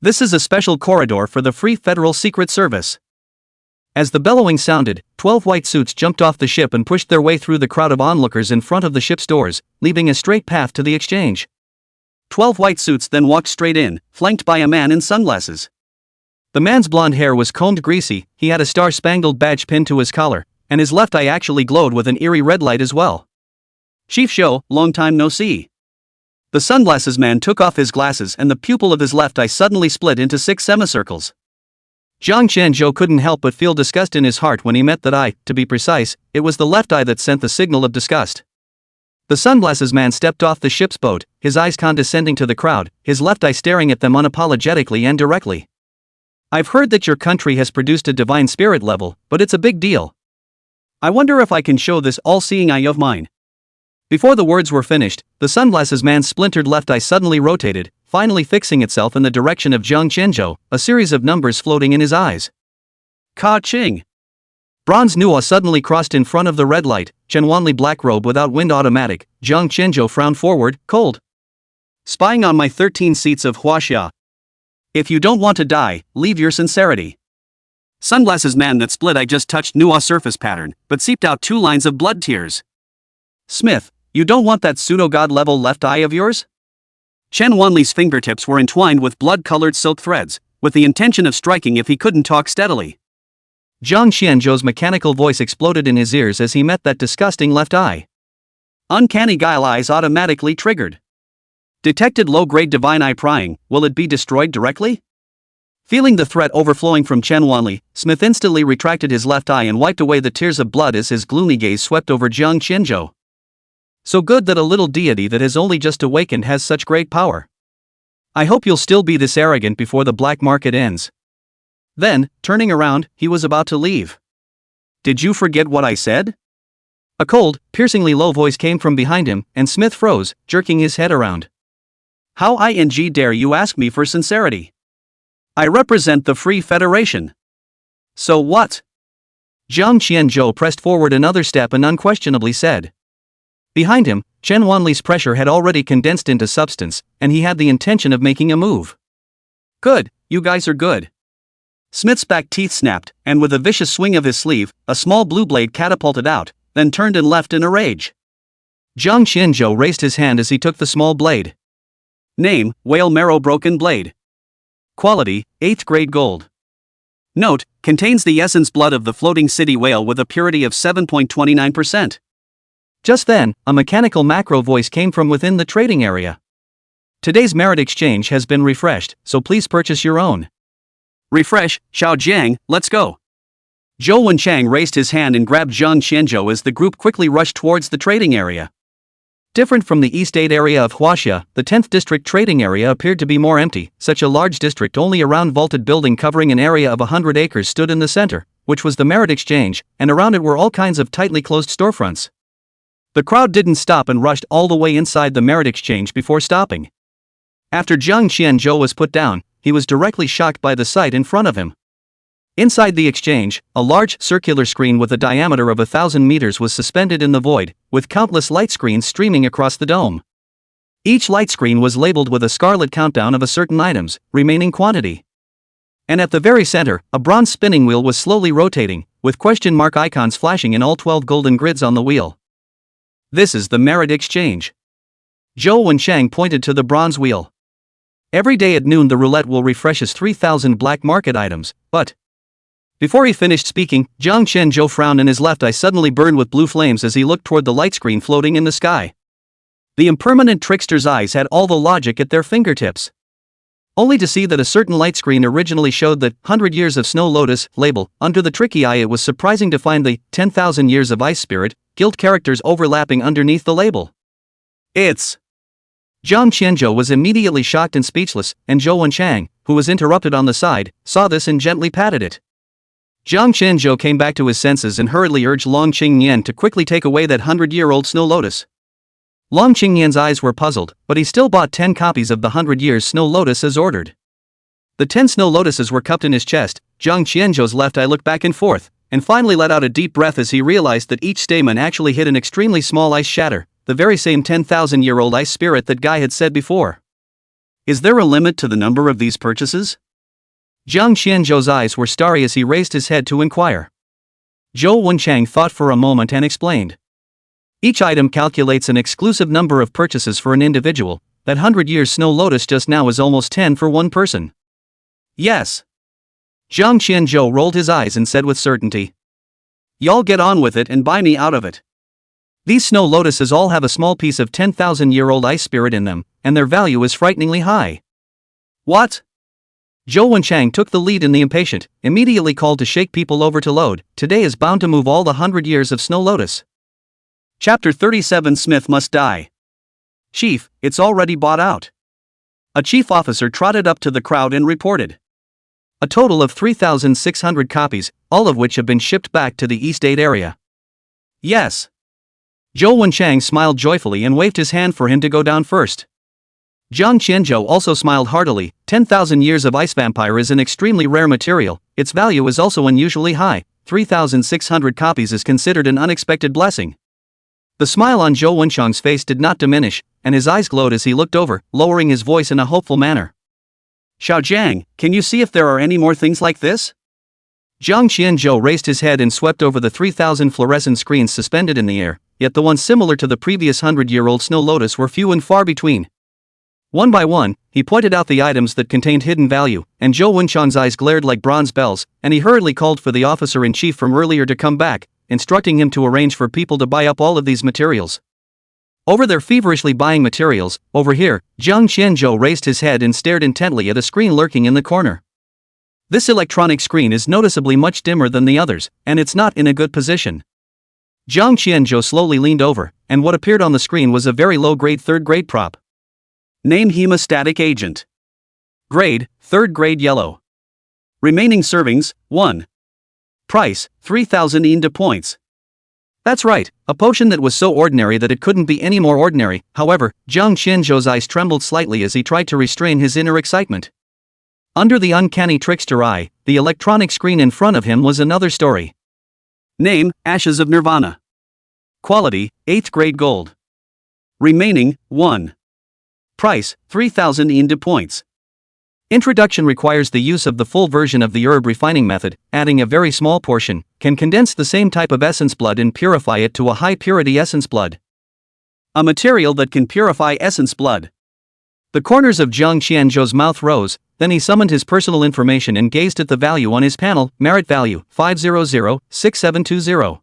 This is a special corridor for the Free Federal Secret Service. As the bellowing sounded, 12 white suits jumped off the ship and pushed their way through the crowd of onlookers in front of the ship's doors, leaving a straight path to the exchange. 12 white suits then walked straight in, flanked by a man in sunglasses. The man's blonde hair was combed greasy, he had a star-spangled badge pinned to his collar, and his left eye actually glowed with an eerie red light as well. Chief Shou, long time no see. The sunglasses man took off his glasses and the pupil of his left eye suddenly split into 6 semicircles. Jiang Qianzhou couldn't help but feel disgust in his heart when he met that eye, to be precise, it was the left eye that sent the signal of disgust. The sunglasses man stepped off the ship's boat, his eyes condescending to the crowd, his left eye staring at them unapologetically and directly. I've heard that your country has produced a divine spirit level, but it's a big deal. I wonder if I can show this all-seeing eye of mine. Before the words were finished, the sunglasses man's splintered left eye suddenly rotated, finally fixing itself in the direction of Jiang Qianzhou, a series of numbers floating in his eyes. Ka-ching! Bronze Nuo suddenly crossed in front of the red light, Chen Wanli black robe without wind automatic, Jiang Qianzhou frowned forward, cold. Spying on my 13 seats of Huaxia. If you don't want to die, leave your sincerity. Sunglasses man that split eye just touched Nuo surface pattern, but seeped out 2 lines of blood tears. Smith, you don't want that pseudo-god level left eye of yours? Chen Wanli's fingertips were entwined with blood-colored silk threads, with the intention of striking if he couldn't talk steadily. Jiang Qianzhou's mechanical voice exploded in his ears as he met that disgusting left eye. Uncanny guile eyes automatically triggered. Detected low-grade divine eye prying, will it be destroyed directly? Feeling the threat overflowing from Chen Wanli, Smith instantly retracted his left eye and wiped away the tears of blood as his gloomy gaze swept over Jiang Qianzhou. So good that a little deity that has only just awakened has such great power. I hope you'll still be this arrogant before the black market ends. Then, turning around, he was about to leave. Did you forget what I said? A cold, piercingly low voice came from behind him, and Smith froze, jerking his head around. How dare you ask me for sincerity? I represent the Free Federation. So what? Jiang Qianzhou pressed forward another step and unquestionably said. Behind him, Chen Wanli's pressure had already condensed into substance, and he had the intention of making a move. Good, you guys are good. Smith's back teeth snapped, and with a vicious swing of his sleeve, a small blue blade catapulted out, then turned and left in a rage. Jiang Qianzhou raised his hand as he took the small blade. Name, Whale Marrow Broken Blade. Quality, 8th grade gold. Note, contains the essence blood of the floating city whale with a purity of 7.29%. Just then, a mechanical macro voice came from within the trading area. Today's merit exchange has been refreshed, so please purchase your own. Refresh, Xiaojiang, let's go. Zhou Wenchang raised his hand and grabbed Zhang Qianzhou as the group quickly rushed towards the trading area. Different from the East 8 area of Huaxia, the 10th district trading area appeared to be more empty. Such a large district, only a round vaulted building covering an area of 100 acres stood in the center, which was the Merit Exchange, and around it were all kinds of tightly closed storefronts. The crowd didn't stop and rushed all the way inside the Merit Exchange before stopping. After Zhang Qianzhou was put down, he was directly shocked by the sight in front of him. Inside the exchange, a large circular screen with a diameter of 1,000 meters was suspended in the void, with countless light screens streaming across the dome. Each light screen was labeled with a scarlet countdown of a certain item's remaining quantity. And at the very center, a bronze spinning wheel was slowly rotating, with question mark icons flashing in all 12 golden grids on the wheel. This is the Merit Exchange. Zhou Wenchang pointed to the bronze wheel. Every day at noon the roulette will refreshes 3,000 black market items, but... Before he finished speaking, Zhang Qianzhou frowned and his left eye suddenly burned with blue flames as he looked toward the light screen floating in the sky. The impermanent trickster's eyes had all the logic at their fingertips. Only to see that a certain light screen originally showed the 100 Years of Snow Lotus label. Under the tricky eye, it was surprising to find the 10,000 Years of Ice Spirit guild characters overlapping underneath the label. It's... Zhang Qianzhou was immediately shocked and speechless, and Zhou Wenchang, who was interrupted on the side, saw this and gently patted it. Zhang Qianzhou came back to his senses and hurriedly urged Long Qingyan to quickly take away that 100-year-old Snow Lotus. Long Qingyan's eyes were puzzled, but he still bought 10 copies of the 100 Years Snow Lotus as ordered. The 10 Snow Lotuses were cupped in his chest. Zhang Qianzhou's left eye looked back and forth, and finally let out a deep breath as he realized that each stamen actually hid an extremely small ice shatter, the very same 10,000-year-old ice spirit that Guy had said before. Is there a limit to the number of these purchases? Zhang Qianzhou's eyes were starry as he raised his head to inquire. Zhou Wenchang thought for a moment and explained. Each item calculates an exclusive number of purchases for an individual. That 100 Years Snow Lotus just now is almost 10 for one person. Yes. Zhang Qianzhou rolled his eyes and said with certainty. Y'all get on with it and buy me out of it. These Snow Lotuses all have a small piece of 10,000-year-old ice spirit in them, and their value is frighteningly high. What? Zhou Wenchang took the lead in the impatient, immediately called to shake people over to load. Today is bound to move all the 100 years of Snow Lotus. Chapter 37 Smith Must Die. Chief, it's already bought out. A chief officer trotted up to the crowd and reported. A total of 3,600 copies, all of which have been shipped back to the East 8 area. Yes. Zhou Wenchang smiled joyfully and waved his hand for him to go down first. Zhang Qianzhou also smiled heartily. 10,000 Years of Ice Vampire is an extremely rare material, its value is also unusually high. 3,600 copies is considered an unexpected blessing. The smile on Zhou Wenchang's face did not diminish, and his eyes glowed as he looked over, lowering his voice in a hopeful manner. Xiaojiang, can you see if there are any more things like this? Zhang Qianzhou raised his head and swept over the 3,000 fluorescent screens suspended in the air, yet the ones similar to the previous 100-year-old Snow Lotus were few and far between. One by one, he pointed out the items that contained hidden value, and Zhou Wenchang's eyes glared like bronze bells, and he hurriedly called for the officer-in-chief from earlier to come back, instructing him to arrange for people to buy up all of these materials. Over there feverishly buying materials, over here, Zhang Qianzhou raised his head and stared intently at a screen lurking in the corner. This electronic screen is noticeably much dimmer than the others, and it's not in a good position. Zhang Qianzhou slowly leaned over, and what appeared on the screen was a very low-grade third-grade prop. Name Hemostatic Agent. Grade, 3rd grade yellow. Remaining servings, 1. Price, 3,000 INDA points. That's right, a potion that was so ordinary that it couldn't be any more ordinary. However, Zhang Qianzhou's eyes trembled slightly as he tried to restrain his inner excitement. Under the uncanny trickster eye, the electronic screen in front of him was another story. Name, Ashes of Nirvana. Quality, 8th grade gold. Remaining, 1. Price, 3,000 INDA points. Introduction requires the use of the full version of the herb refining method. Adding a very small portion can condense the same type of essence blood and purify it to a high purity essence blood. A material that can purify essence blood. The corners of Zhang Qianzhou's mouth rose, then he summoned his personal information and gazed at the value on his panel. Merit value, 500-6720.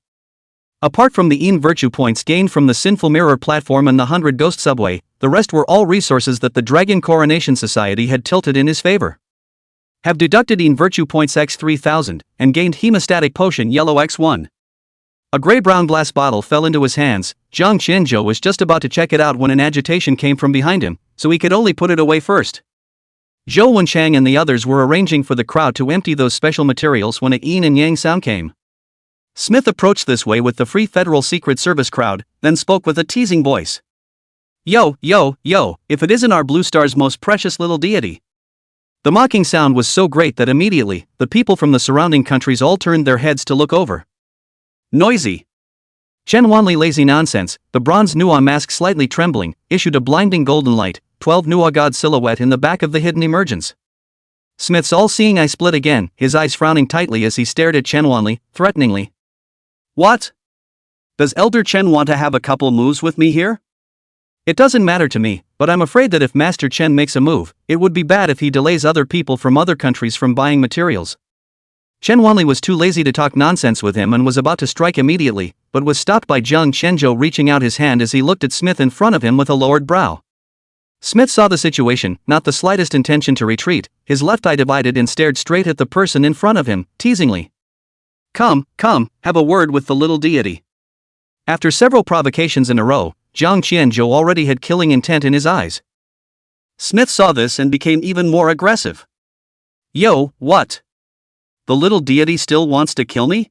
Apart from the virtue points gained from the Sinful Mirror platform and the 100 Ghost Subway, the rest were all resources that the Dragon Coronation Society had tilted in his favor. Have deducted in virtue points x 3000, and gained hemostatic potion yellow x1. A gray-brown glass bottle fell into his hands. Zhang Qianzhou was just about to check it out when an agitation came from behind him, so he could only put it away first. Zhou Wenchang and the others were arranging for the crowd to empty those special materials when a yin and yang sound came. Smith approached this way with the Free Federal Secret Service crowd, then spoke with a teasing voice. Yo, yo, yo, if it isn't our Blue Star's most precious little deity. The mocking sound was so great that immediately, the people from the surrounding countries all turned their heads to look over. Noisy. Chen Wanli lazy nonsense, the bronze Nuwa mask slightly trembling, issued a blinding golden light, 12 Nuwa god silhouette in the back of the hidden emergence. Smith's all-seeing eye split again, his eyes frowning tightly as he stared at Chen Wanli, threateningly. What? Does Elder Chen want to have a couple moves with me here? It doesn't matter to me, but I'm afraid that if Master Chen makes a move, it would be bad if he delays other people from other countries from buying materials. Chen Wanli was too lazy to talk nonsense with him and was about to strike immediately, but was stopped by Zhang Qianzhou reaching out his hand as he looked at Smith in front of him with a lowered brow. Smith saw the situation, not the slightest intention to retreat, his left eye divided and stared straight at the person in front of him, teasingly. Come, have a word with the little deity. After several provocations in a row, Zhang Qianzhou already had killing intent in his eyes. Smith saw this and became even more aggressive. Yo, what? The little deity still wants to kill me?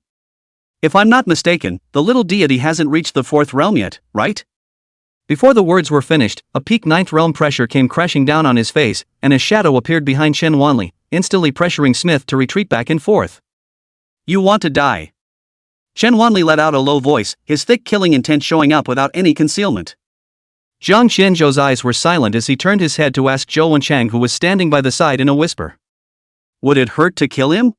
If I'm not mistaken, the little deity hasn't reached the 4th realm yet, right? Before the words were finished, a peak 9th realm pressure came crashing down on his face, and a shadow appeared behind Chen Wanli, instantly pressuring Smith to retreat back and forth. You want to die? Chen Wanli let out a low voice, his thick killing intent showing up without any concealment. Zhang Qianzhou's eyes were silent as he turned his head to ask Zhou Wenchang, who was standing by the side, in a whisper. Would it hurt to kill him?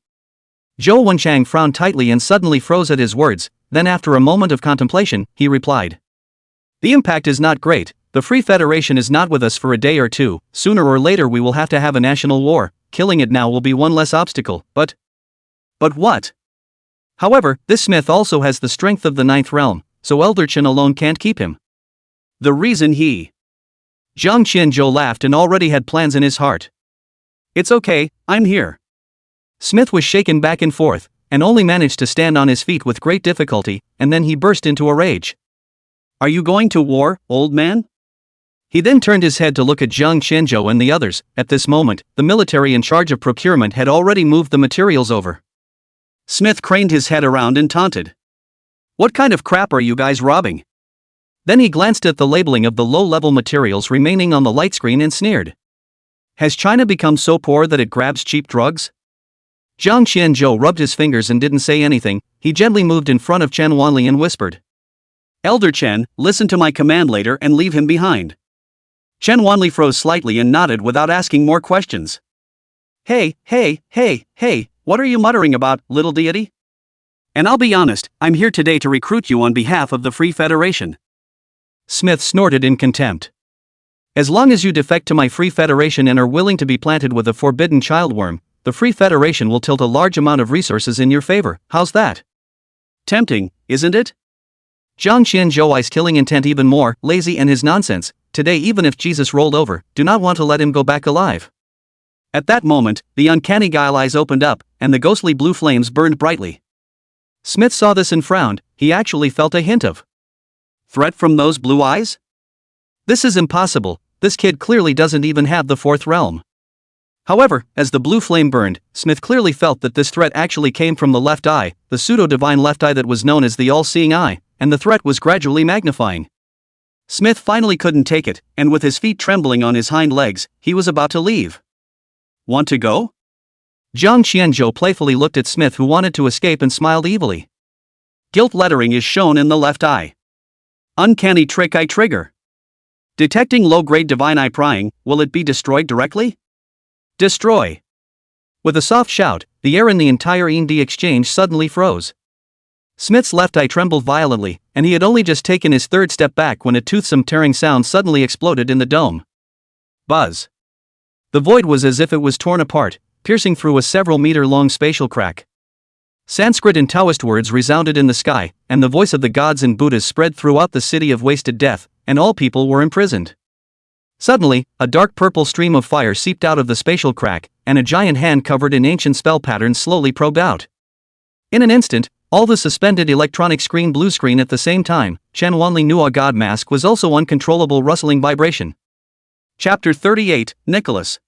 Zhou Wenchang frowned tightly and suddenly froze at his words, then after a moment of contemplation, he replied. The impact is not great, the Free Federation is not with us for a day or two, sooner or later we will have to have a national war, killing it now will be one less obstacle, but what? However, this Smith also has the strength of the 9th realm, so Elder Chen alone can't keep him. The reason he... Zhang Qianzhou laughed and already had plans in his heart. It's okay, I'm here. Smith was shaken back and forth, and only managed to stand on his feet with great difficulty, and then he burst into a rage. Are you going to war, old man? He then turned his head to look at Zhang Qianzhou and the others. At this moment, the military in charge of procurement had already moved the materials over. Smith craned his head around and taunted. What kind of crap are you guys robbing? Then he glanced at the labeling of the low-level materials remaining on the light screen and sneered. Has China become so poor that it grabs cheap drugs? Zhang Qianzhou rubbed his fingers and didn't say anything. He gently moved in front of Chen Wanli and whispered. Elder Chen, listen to my command later and leave him behind. Chen Wanli froze slightly and nodded without asking more questions. Hey, what are you muttering about, little deity? And I'll be honest, I'm here today to recruit you on behalf of the Free Federation. Smith snorted in contempt. As long as you defect to my Free Federation and are willing to be planted with a forbidden childworm, the Free Federation will tilt a large amount of resources in your favor. How's that? Tempting, isn't it? Zhang Qianzhou eyes killing intent even more, lazy and his nonsense. Today even if Jesus rolled over, do not want to let him go back alive. At that moment, the uncanny guile eyes opened up, and the ghostly blue flames burned brightly. Smith saw this and frowned. He actually felt a hint of threat from those blue eyes? This is impossible, this kid clearly doesn't even have the 4th realm. However, as the blue flame burned, Smith clearly felt that this threat actually came from the left eye, the pseudo-divine left eye that was known as the all-seeing eye, and the threat was gradually magnifying. Smith finally couldn't take it, and with his feet trembling on his hind legs, he was about to leave. Want to go? Zhang Qianzhou playfully looked at Smith, who wanted to escape, and smiled evilly. Guilt lettering is shown in the left eye. Uncanny trick eye trigger. Detecting low-grade divine eye prying, will it be destroyed directly? Destroy. With a soft shout, the air in the entire E&D exchange suddenly froze. Smith's left eye trembled violently, and he had only just taken his third step back when a toothsome tearing sound suddenly exploded in the dome. Buzz. The void was as if it was torn apart, piercing through a several-meter-long spatial crack. Sanskrit and Taoist words resounded in the sky, and the voice of the gods and Buddhas spread throughout the city of wasted death, and all people were imprisoned. Suddenly, a dark purple stream of fire seeped out of the spatial crack, and a giant hand covered in ancient spell patterns slowly probed out. In an instant, all the suspended electronic screen blue screen at the same time. Chen Wanli Nua God Mask was also uncontrollable rustling vibration. Chapter 38, Nicholas.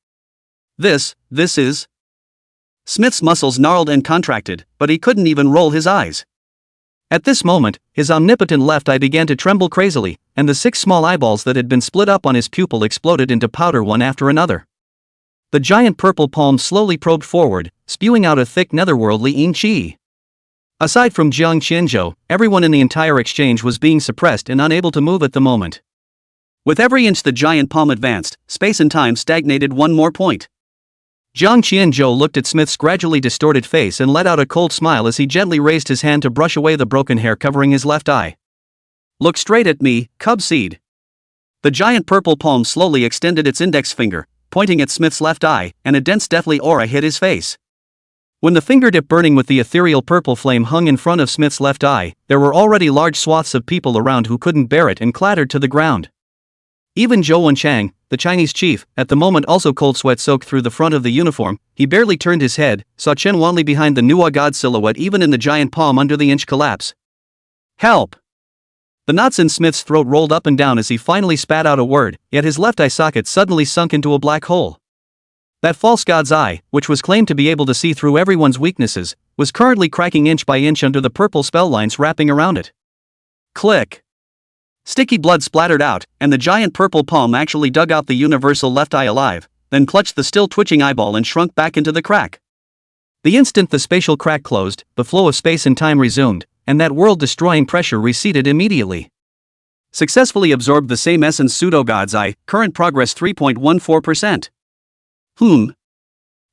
This is... Smith's muscles gnarled and contracted, but he couldn't even roll his eyes. At this moment, his omnipotent left eye began to tremble crazily, and the 6 small eyeballs that had been split up on his pupil exploded into powder one after another. The giant purple palm slowly probed forward, spewing out a thick netherworldly yin chi. Aside from Jiang Qianzhou, everyone in the entire exchange was being suppressed and unable to move at the moment. With every inch the giant palm advanced, space and time stagnated one more point. Jiang Qianzhou looked at Smith's gradually distorted face and let out a cold smile as he gently raised his hand to brush away the broken hair covering his left eye. "Look straight at me, cub seed." The giant purple palm slowly extended its index finger, pointing at Smith's left eye, and a dense deathly aura hit his face. When the fingertip burning with the ethereal purple flame hung in front of Smith's left eye, there were already large swaths of people around who couldn't bear it and clattered to the ground. Even Zhou Wenchang, the Chinese chief, at the moment also cold sweat soaked through the front of the uniform, he barely turned his head, saw Chen Wanli behind the Nua god silhouette even in the giant palm under the inch collapse. "Help!" The knots in Smith's throat rolled up and down as he finally spat out a word, yet his left eye socket suddenly sunk into a black hole. That false god's eye, which was claimed to be able to see through everyone's weaknesses, was currently cracking inch by inch under the purple spell lines wrapping around it. Click! Sticky blood splattered out, and the giant purple palm actually dug out the universal left eye alive, then clutched the still twitching eyeball and shrunk back into the crack. The instant the spatial crack closed, the flow of space and time resumed, and that world-destroying pressure receded immediately. Successfully absorbed the same essence pseudo-god's eye, current progress 3.14%. Jiang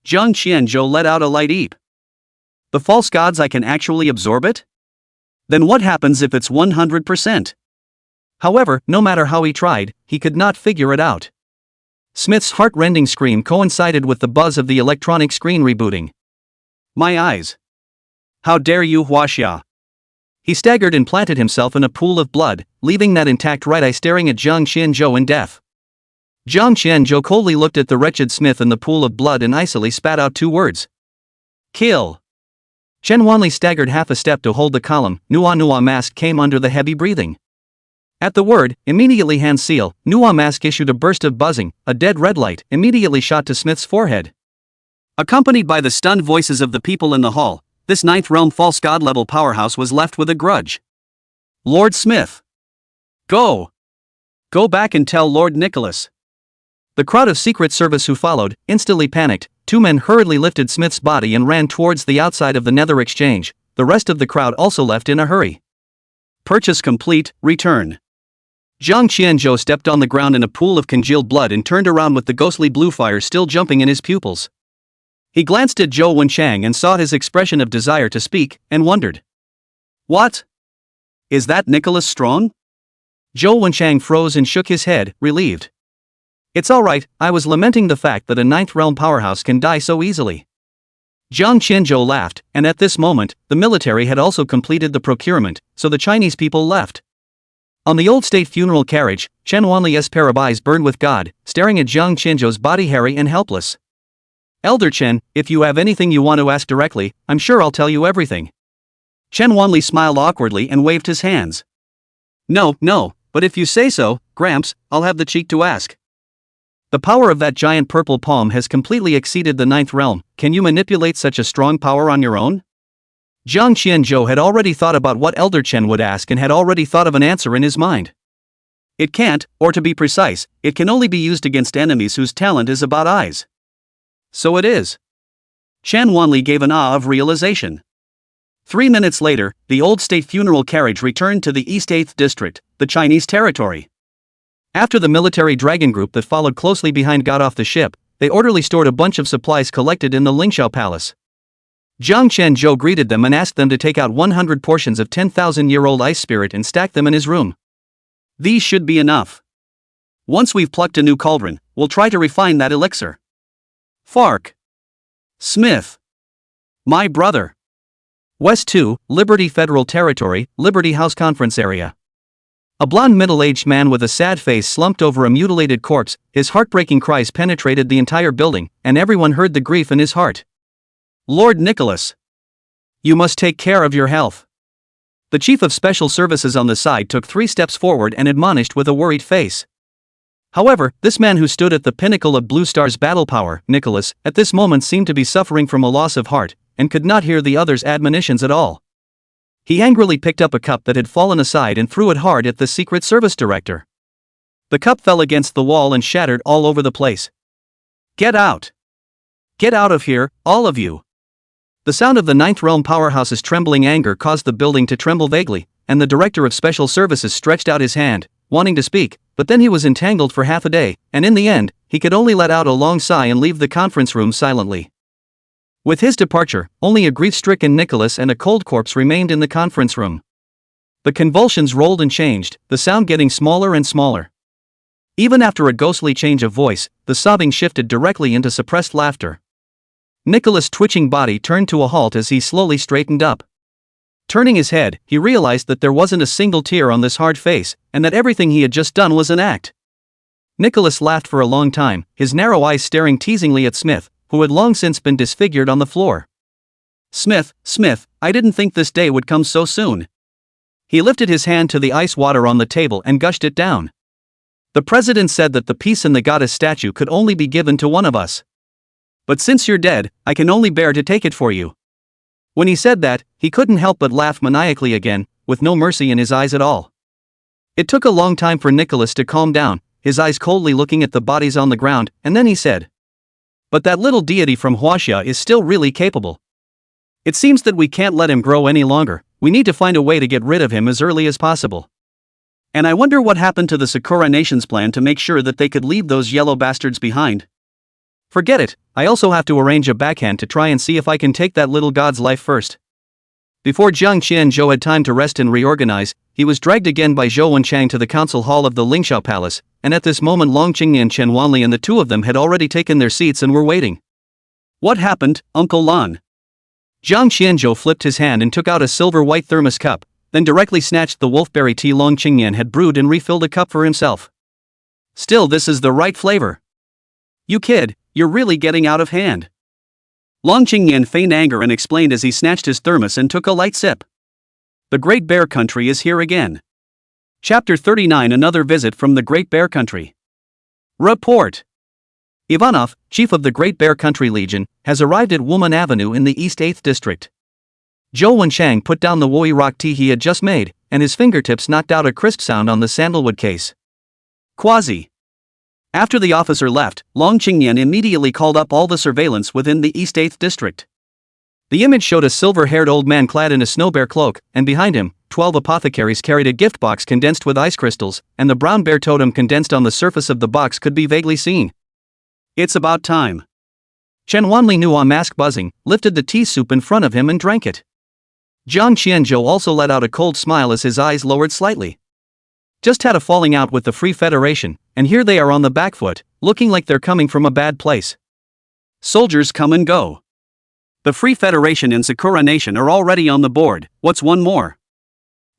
Qianzhou let out a light eep. The false god's eye can actually absorb it? Then what happens if it's 100%? However, no matter how he tried, he could not figure it out. Smith's heart-rending scream coincided with the buzz of the electronic screen rebooting. "My eyes! How dare you, Huaxia!" He staggered and planted himself in a pool of blood, leaving that intact right eye staring at Jiang Qianzhou in death. Jiang Qianzhou coldly looked at the wretched Smith in the pool of blood and icily spat out 2 words. "Kill!" Chen Wanli staggered half a step to hold the column. Nua mask came under the heavy breathing. At the word, immediately hand seal, Nua mask issued a burst of buzzing, a dead red light immediately shot to Smith's forehead. Accompanied by the stunned voices of the people in the hall, this ninth realm false god level powerhouse was left with a grudge. "Lord Smith! Go! Go back and tell Lord Nicholas." The crowd of Secret Service who followed, instantly panicked. 2 men hurriedly lifted Smith's body and ran towards the outside of the Nether Exchange. The rest of the crowd also left in a hurry. Purchase complete, return. Jiang Qianzhou stepped on the ground in a pool of congealed blood and turned around with the ghostly blue fire still jumping in his pupils. He glanced at Zhou Wenchang and saw his expression of desire to speak, and wondered. "What? Is that Nicholas Strong?" Zhou Wenchang froze and shook his head, relieved. "It's alright, I was lamenting the fact that a 9th realm powerhouse can die so easily." Jiang Qianzhou laughed, and at this moment, the military had also completed the procurement, so the Chinese people left. On the old state funeral carriage, Chen Wanli's pair of eyes burned with God, staring at Jiang Qianzhou's body hairy and helpless. "Elder Chen, if you have anything you want to ask directly, I'm sure I'll tell you everything." Chen Wanli smiled awkwardly and waved his hands. No, but if you say so, Gramps, I'll have the cheek to ask. The power of that giant purple palm has completely exceeded the 9th realm. Can you manipulate such a strong power on your own? Jiang Qianzhou had already thought about what Elder Chen would ask and had already thought of an answer in his mind. It can't, or to be precise, it can only be used against enemies whose talent is about eyes. So it is. Chen Wanli gave an ah of realization. 3 minutes later, the old state funeral carriage returned to the East 8th District, the Chinese territory. After the military dragon group that followed closely behind got off the ship, they orderly stored a bunch of supplies collected in the Lingxiao Palace. Jiang Qianzhou greeted them and asked them to take out 100 portions of 10,000-year-old ice spirit and stack them in his room. These should be enough. Once we've plucked a new cauldron, we'll try to refine that elixir. Fark. Smith. My brother. West 2, Liberty Federal Territory, Liberty House Conference Area. A blond middle-aged man with a sad face slumped over a mutilated corpse, his heartbreaking cries penetrated the entire building, and everyone heard the grief in his heart. Lord Nicholas! You must take care of your health. The chief of special services on the side took 3 steps forward and admonished with a worried face. However, this man who stood at the pinnacle of Blue Star's battle power, Nicholas, at this moment seemed to be suffering from a loss of heart, and could not hear the other's admonitions at all. He angrily picked up a cup that had fallen aside and threw it hard at the Secret Service director. The cup fell against the wall and shattered all over the place. Get out! Get out of here, all of you! The sound of the Ninth Realm powerhouse's trembling anger caused the building to tremble vaguely, and the director of special services stretched out his hand, wanting to speak, but then he was entangled for half a day, and in the end, he could only let out a long sigh and leave the conference room silently. With his departure, only a grief-stricken Nicholas and a cold corpse remained in the conference room. The convulsions rolled and changed, the sound getting smaller and smaller. Even after a ghostly change of voice, the sobbing shifted directly into suppressed laughter. Nicholas' twitching body turned to a halt as he slowly straightened up. Turning his head, he realized that there wasn't a single tear on this hard face, and that everything he had just done was an act. Nicholas laughed for a long time, his narrow eyes staring teasingly at Smith, who had long since been disfigured on the floor. Smith, I didn't think this day would come so soon. He lifted his hand to the ice water on the table and gushed it down. The president said that the peace and the goddess statue could only be given to one of us. But since you're dead, I can only bear to take it for you. When he said that, he couldn't help but laugh maniacally again, with no mercy in his eyes at all. It took a long time for Nicholas to calm down, his eyes coldly looking at the bodies on the ground, and then he said, "But that little deity from Huaxia is still really capable. It seems that we can't let him grow any longer, we need to find a way to get rid of him as early as possible. And I wonder what happened to the Sakura Nation's plan to make sure that they could leave those yellow bastards behind. Forget it, I also have to arrange a backhand to try and see if I can take that little god's life first." Before Jiang Qianzhou had time to rest and reorganize, he was dragged again by Zhou Wenchang to the council hall of the Lingxiao Palace, and at this moment Long Qingyi and Chen Wanli and the two of them had already taken their seats and were waiting. "What happened, Uncle Lan?" Jiang Qianzhou flipped his hand and took out a silver-white thermos cup, then directly snatched the wolfberry tea Long Qingyan had brewed and refilled a cup for himself. "Still, this is the right flavor. You kid, you're really getting out of hand." Long Qingyan feigned anger and explained as he snatched his thermos and took a light sip. The Great Bear Country is here again. Chapter 39. Another visit from the Great Bear Country. Report. Ivanov, chief of the Great Bear Country Legion, has arrived at Woman Avenue in the East 8th District. Zhou Wenchang put down the Woi rock tea he had just made, and his fingertips knocked out a crisp sound on the sandalwood case. Quasi. After the officer left, Long Qingyan immediately called up all the surveillance within the East 8th District. The image showed a silver-haired old man clad in a snow bear cloak, and behind him, 12 apothecaries carried a gift box condensed with ice crystals, and the brown bear totem condensed on the surface of the box could be vaguely seen. It's about time. Chen Wanli knew a mask buzzing, lifted the tea soup in front of him and drank it. Jiang Qianzhou also let out a cold smile as his eyes lowered slightly. Just had a falling out with the Free Federation, and here they are on the back foot, looking like they're coming from a bad place. Soldiers come and go. The Free Federation and Sakura Nation are already on the board, what's one more?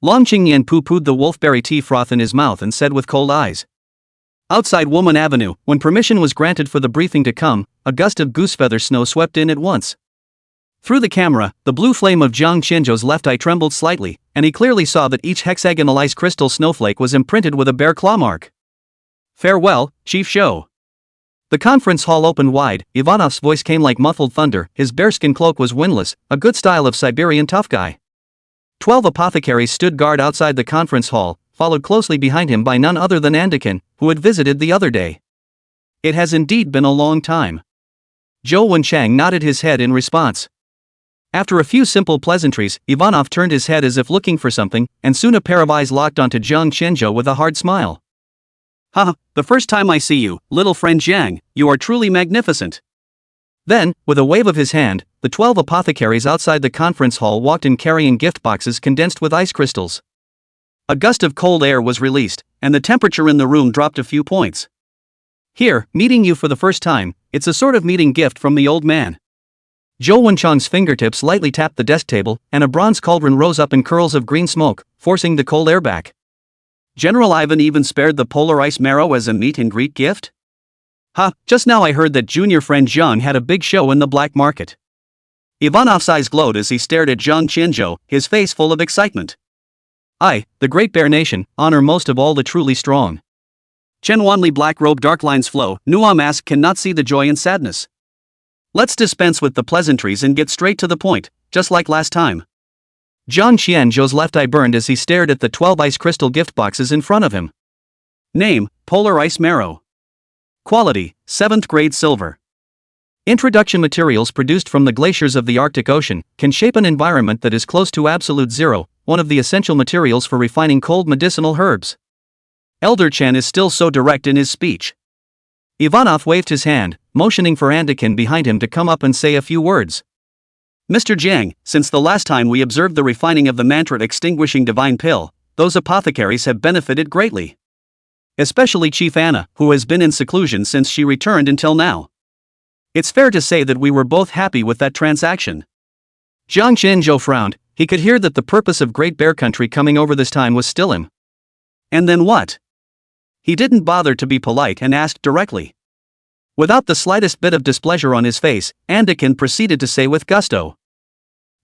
Long Qingyan poo-pooed the wolfberry tea froth in his mouth and said with cold eyes. Outside Woman Avenue, when permission was granted for the briefing to come, a gust of goosefeather snow swept in at once. Through the camera, the blue flame of Jiang Qianzhou's left eye trembled slightly, and he clearly saw that each hexagonal ice crystal snowflake was imprinted with a bear claw mark. Farewell, Chief Zhou. The conference hall opened wide, Ivanov's voice came like muffled thunder, his bearskin cloak was windless, a good style of Siberian tough guy. 12 apothecaries stood guard outside the conference hall, followed closely behind him by none other than Andekin, who had visited the other day. It has indeed been a long time. Zhou Wenchang nodded his head in response. After a few simple pleasantries, Ivanov turned his head as if looking for something, and soon a pair of eyes locked onto Jiang Qianzhou with a hard smile. "Haha, the first time I see you, little friend Jiang, you are truly magnificent." Then, with a wave of his hand, the 12 apothecaries outside the conference hall walked in carrying gift boxes condensed with ice crystals. A gust of cold air was released, and the temperature in the room dropped a few points. "Here, meeting you for the first time, it's a sort of meeting gift from the old man." Zhou Wenchang's fingertips lightly tapped the desk table, and a bronze cauldron rose up in curls of green smoke, forcing the cold air back. General Ivan even spared the polar ice marrow as a meet and greet gift? Just now I heard that junior friend Zhang had a big show in the black market. Ivanov's eyes glowed as he stared at Zhang Qianzhou, his face full of excitement. I, the Great Bear Nation, honor most of all the truly strong. Chen Wanli black robe dark lines flow, Nuam mask cannot see the joy and sadness. Let's dispense with the pleasantries and get straight to the point, just like last time. Zhang Qianzhou's left eye burned as he stared at the 12 ice crystal gift boxes in front of him. Name, Polar Ice Marrow. Quality, 7th grade silver. Introduction materials produced from the glaciers of the Arctic Ocean can shape an environment that is close to absolute zero, one of the essential materials for refining cold medicinal herbs. Elder Chen is still so direct in his speech. Ivanov waved his hand, motioning for Andekin behind him to come up and say a few words. Mr. Jiang, since the last time we observed the refining of the mantra extinguishing divine pill, those apothecaries have benefited greatly. Especially Chief Anna, who has been in seclusion since she returned until now. It's fair to say that we were both happy with that transaction. Zhang Qianzhou frowned. He could hear that the purpose of Great Bear Country coming over this time was still him. And then what? He didn't bother to be polite and asked directly. Without the slightest bit of displeasure on his face, Andekin proceeded to say with gusto.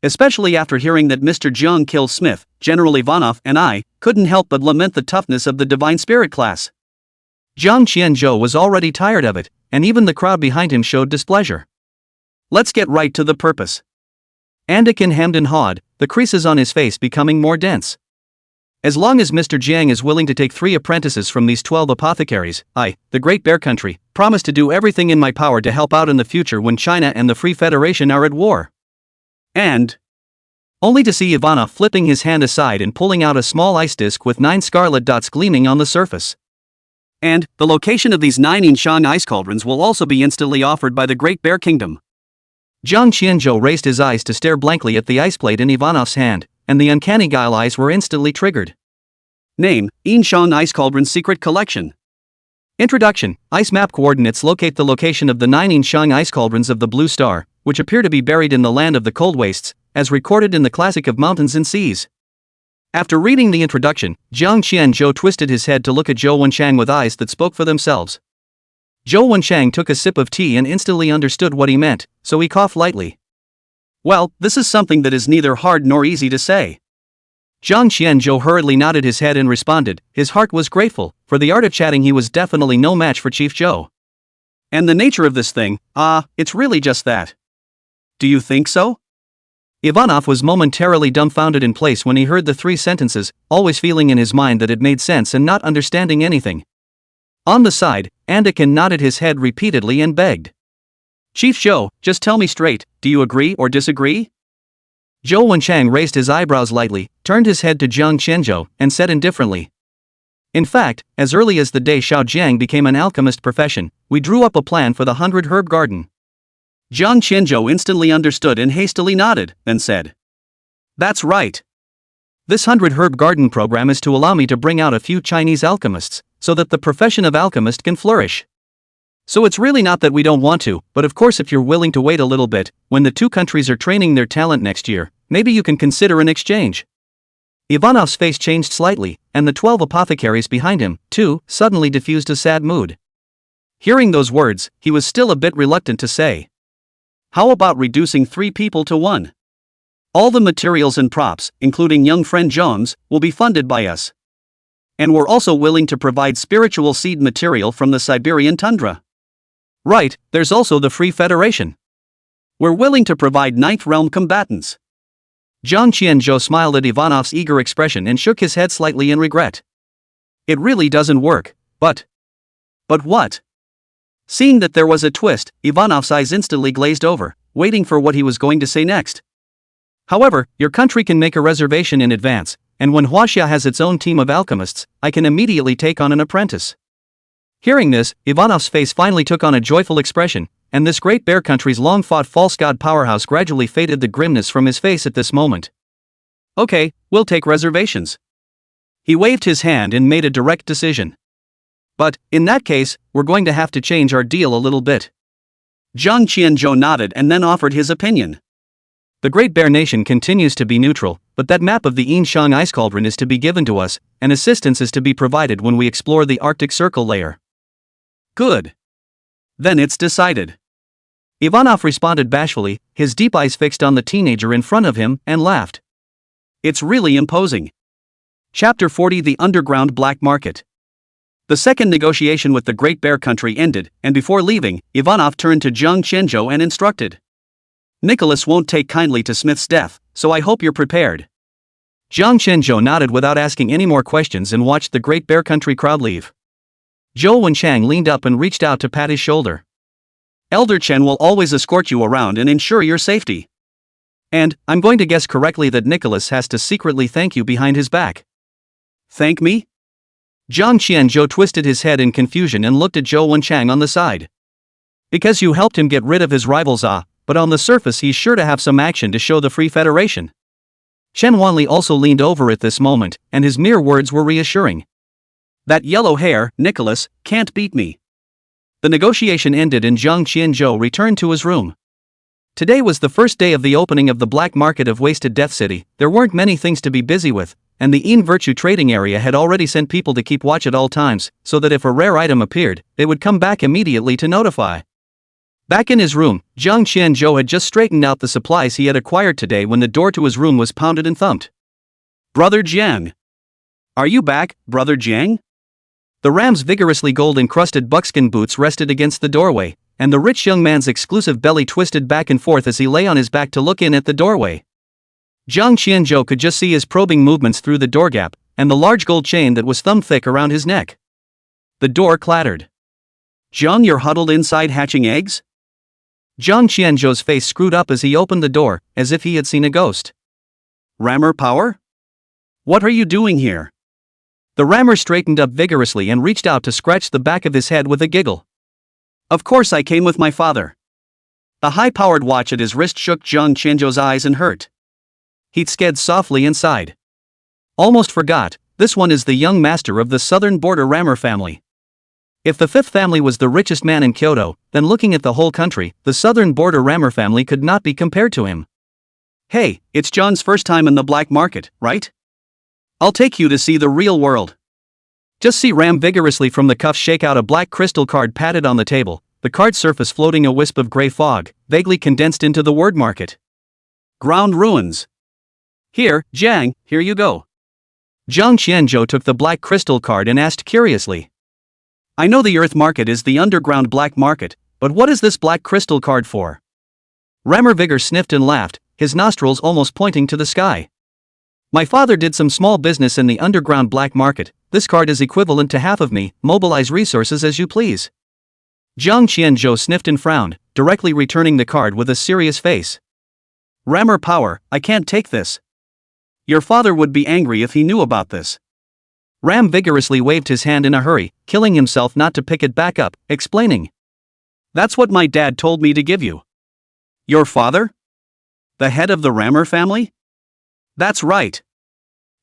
Especially after hearing that Mr. Jiang killed Smith, General Ivanov and I couldn't help but lament the toughness of the Divine Spirit class. Zhang Qianzhou was already tired of it, and even the crowd behind him showed displeasure. Let's get right to the purpose. Andekin hemmed and hawed, the creases on his face becoming more dense. As long as Mr. Jiang is willing to take 3 apprentices from these 12 apothecaries, I, the Great Bear Country, promise to do everything in my power to help out in the future when China and the Free Federation are at war. And only to see Ivanov flipping his hand aside and pulling out a small ice disc with 9 scarlet dots gleaming on the surface. And the location of these 9 Yinshan ice cauldrons will also be instantly offered by the Great Bear Kingdom. Zhang Qianzhou raised his eyes to stare blankly at the ice plate in Ivanov's hand, and the uncanny guile eyes were instantly triggered. Name, Yinshan Ice Cauldron Secret Collection. Introduction, Ice Map Coordinates locate the location of the 9 Yinshan ice cauldrons of the Blue Star, which appear to be buried in the land of the cold wastes, as recorded in the Classic of Mountains and Seas. After reading the introduction, Zhang Qianzhou twisted his head to look at Zhou Wenshang with eyes that spoke for themselves. Zhou Wenshang took a sip of tea and instantly understood what he meant, so he coughed lightly. Well, this is something that is neither hard nor easy to say. Zhang Qianzhou hurriedly nodded his head and responded. His heart was grateful. For the art of chatting he was definitely no match for Chief Zhou. And the nature of this thing, it's really just that. Do you think so? Ivanov was momentarily dumbfounded in place when he heard the 3 sentences, always feeling in his mind that it made sense and not understanding anything. On the side, Andekin nodded his head repeatedly and begged. Chief Zhou, just tell me straight, do you agree or disagree? Zhou Wenshang raised his eyebrows lightly, turned his head to Zhang Qianzhou, and said indifferently. In fact, as early as the day Xiao Jiang became an alchemist profession, we drew up a plan for the 100 herb garden. Zhang Qianzhou instantly understood and hastily nodded, then said. That's right. This 100 herb garden program is to allow me to bring out a few Chinese alchemists, so that the profession of alchemist can flourish. So it's really not that we don't want to, but of course if you're willing to wait a little bit, when the 2 countries are training their talent next year, maybe you can consider an exchange. Ivanov's face changed slightly, and the 12 apothecaries behind him, too, suddenly diffused a sad mood. Hearing those words, he was still a bit reluctant to say. How about reducing 3 people to 1? All the materials and props, including young friend Zhang's, will be funded by us. And we're also willing to provide spiritual seed material from the Siberian tundra. Right, there's also the Free Federation. We're willing to provide 9th realm combatants. Zhang Qianzhou smiled at Ivanov's eager expression and shook his head slightly in regret. It really doesn't work, but what? Seeing that there was a twist, Ivanov's eyes instantly glazed over, waiting for what he was going to say next. However, your country can make a reservation in advance, and when Huaxia has its own team of alchemists, I can immediately take on an apprentice. Hearing this, Ivanov's face finally took on a joyful expression, and this Great Bear Country's long-fought false god powerhouse gradually faded the grimness from his face at this moment. Okay, we'll take reservations. He waved his hand and made a direct decision. But, in that case, we're going to have to change our deal a little bit. Zhang Qianzhou nodded and then offered his opinion. The Great Bear Nation continues to be neutral, but that map of the Inshang Ice Cauldron is to be given to us, and assistance is to be provided when we explore the Arctic Circle layer. Good. Then it's decided. Ivanov responded bashfully, his deep eyes fixed on the teenager in front of him, and laughed. It's really imposing. Chapter 40: The Underground Black Market. The second negotiation with the Great Bear Country ended, and before leaving, Ivanov turned to Jiang Qianzhou and instructed. Nicholas won't take kindly to Smith's death, so I hope you're prepared. Jiang Qianzhou nodded without asking any more questions and watched the Great Bear Country crowd leave. Zhou Wenchang leaned up and reached out to pat his shoulder. Elder Chen will always escort you around and ensure your safety. And, I'm going to guess correctly that Nicholas has to secretly thank you behind his back. Thank me? Jiang Qianzhou twisted his head in confusion and looked at Zhou Wenchang on the side. Because you helped him get rid of his rivals, but on the surface he's sure to have some action to show the Free Federation. Shen Wanli also leaned over at this moment, and his mere words were reassuring. That yellow hair, Nicholas, can't beat me. The negotiation ended and Jiang Qianzhou returned to his room. Today was the first day of the opening of the black market of Wasted Death City. There weren't many things to be busy with, and the Yin Virtue trading area had already sent people to keep watch at all times, so that if a rare item appeared, they would come back immediately to notify. Back in his room, Jiang Qianzhou had just straightened out the supplies he had acquired today when the door to his room was pounded and thumped. Brother Jiang. Are you back, Brother Jiang? The ram's vigorously gold-encrusted buckskin boots rested against the doorway, and the rich young man's exclusive belly twisted back and forth as he lay on his back to look in at the doorway. Jiang Qianzhou could just see his probing movements through the door gap, and the large gold chain that was thumb-thick around his neck. The door clattered. Jiang, you're huddled inside hatching eggs? Jiang Qianzhou's face screwed up as he opened the door, as if he had seen a ghost. Rammer power? What are you doing here? The rammer straightened up vigorously and reached out to scratch the back of his head with a giggle. Of course I came with my father. The high-powered watch at his wrist shook Jiang Qianzhou's eyes and hurt. He sked softly and sighed. Almost forgot, this one is the young master of the southern border rammer family. If the fifth family was the richest man in Kyoto, then looking at the whole country, the southern border rammer family could not be compared to him. Hey, it's John's first time in the black market, right? I'll take you to see the real world. Just see Ram vigorously from the cuff shake out a black crystal card patted on the table, the card surface floating a wisp of gray fog, vaguely condensed into the word market. Ground ruins. Here, Jiang, here you go. Jiang Qianzhou took the black crystal card and asked curiously. I know the earth market is the underground black market, but what is this black crystal card for? Rammer Vigor sniffed and laughed, his nostrils almost pointing to the sky. My father did some small business in the underground black market. This card is equivalent to half of me. Mobilize resources as you please. Jiang Qianzhou sniffed and frowned, directly returning the card with a serious face. Rammer power, I can't take this. Your father would be angry if he knew about this. Ram vigorously waved his hand in a hurry, killing himself not to pick it back up, explaining. That's what my dad told me to give you. Your father? The head of the Rammer family? That's right.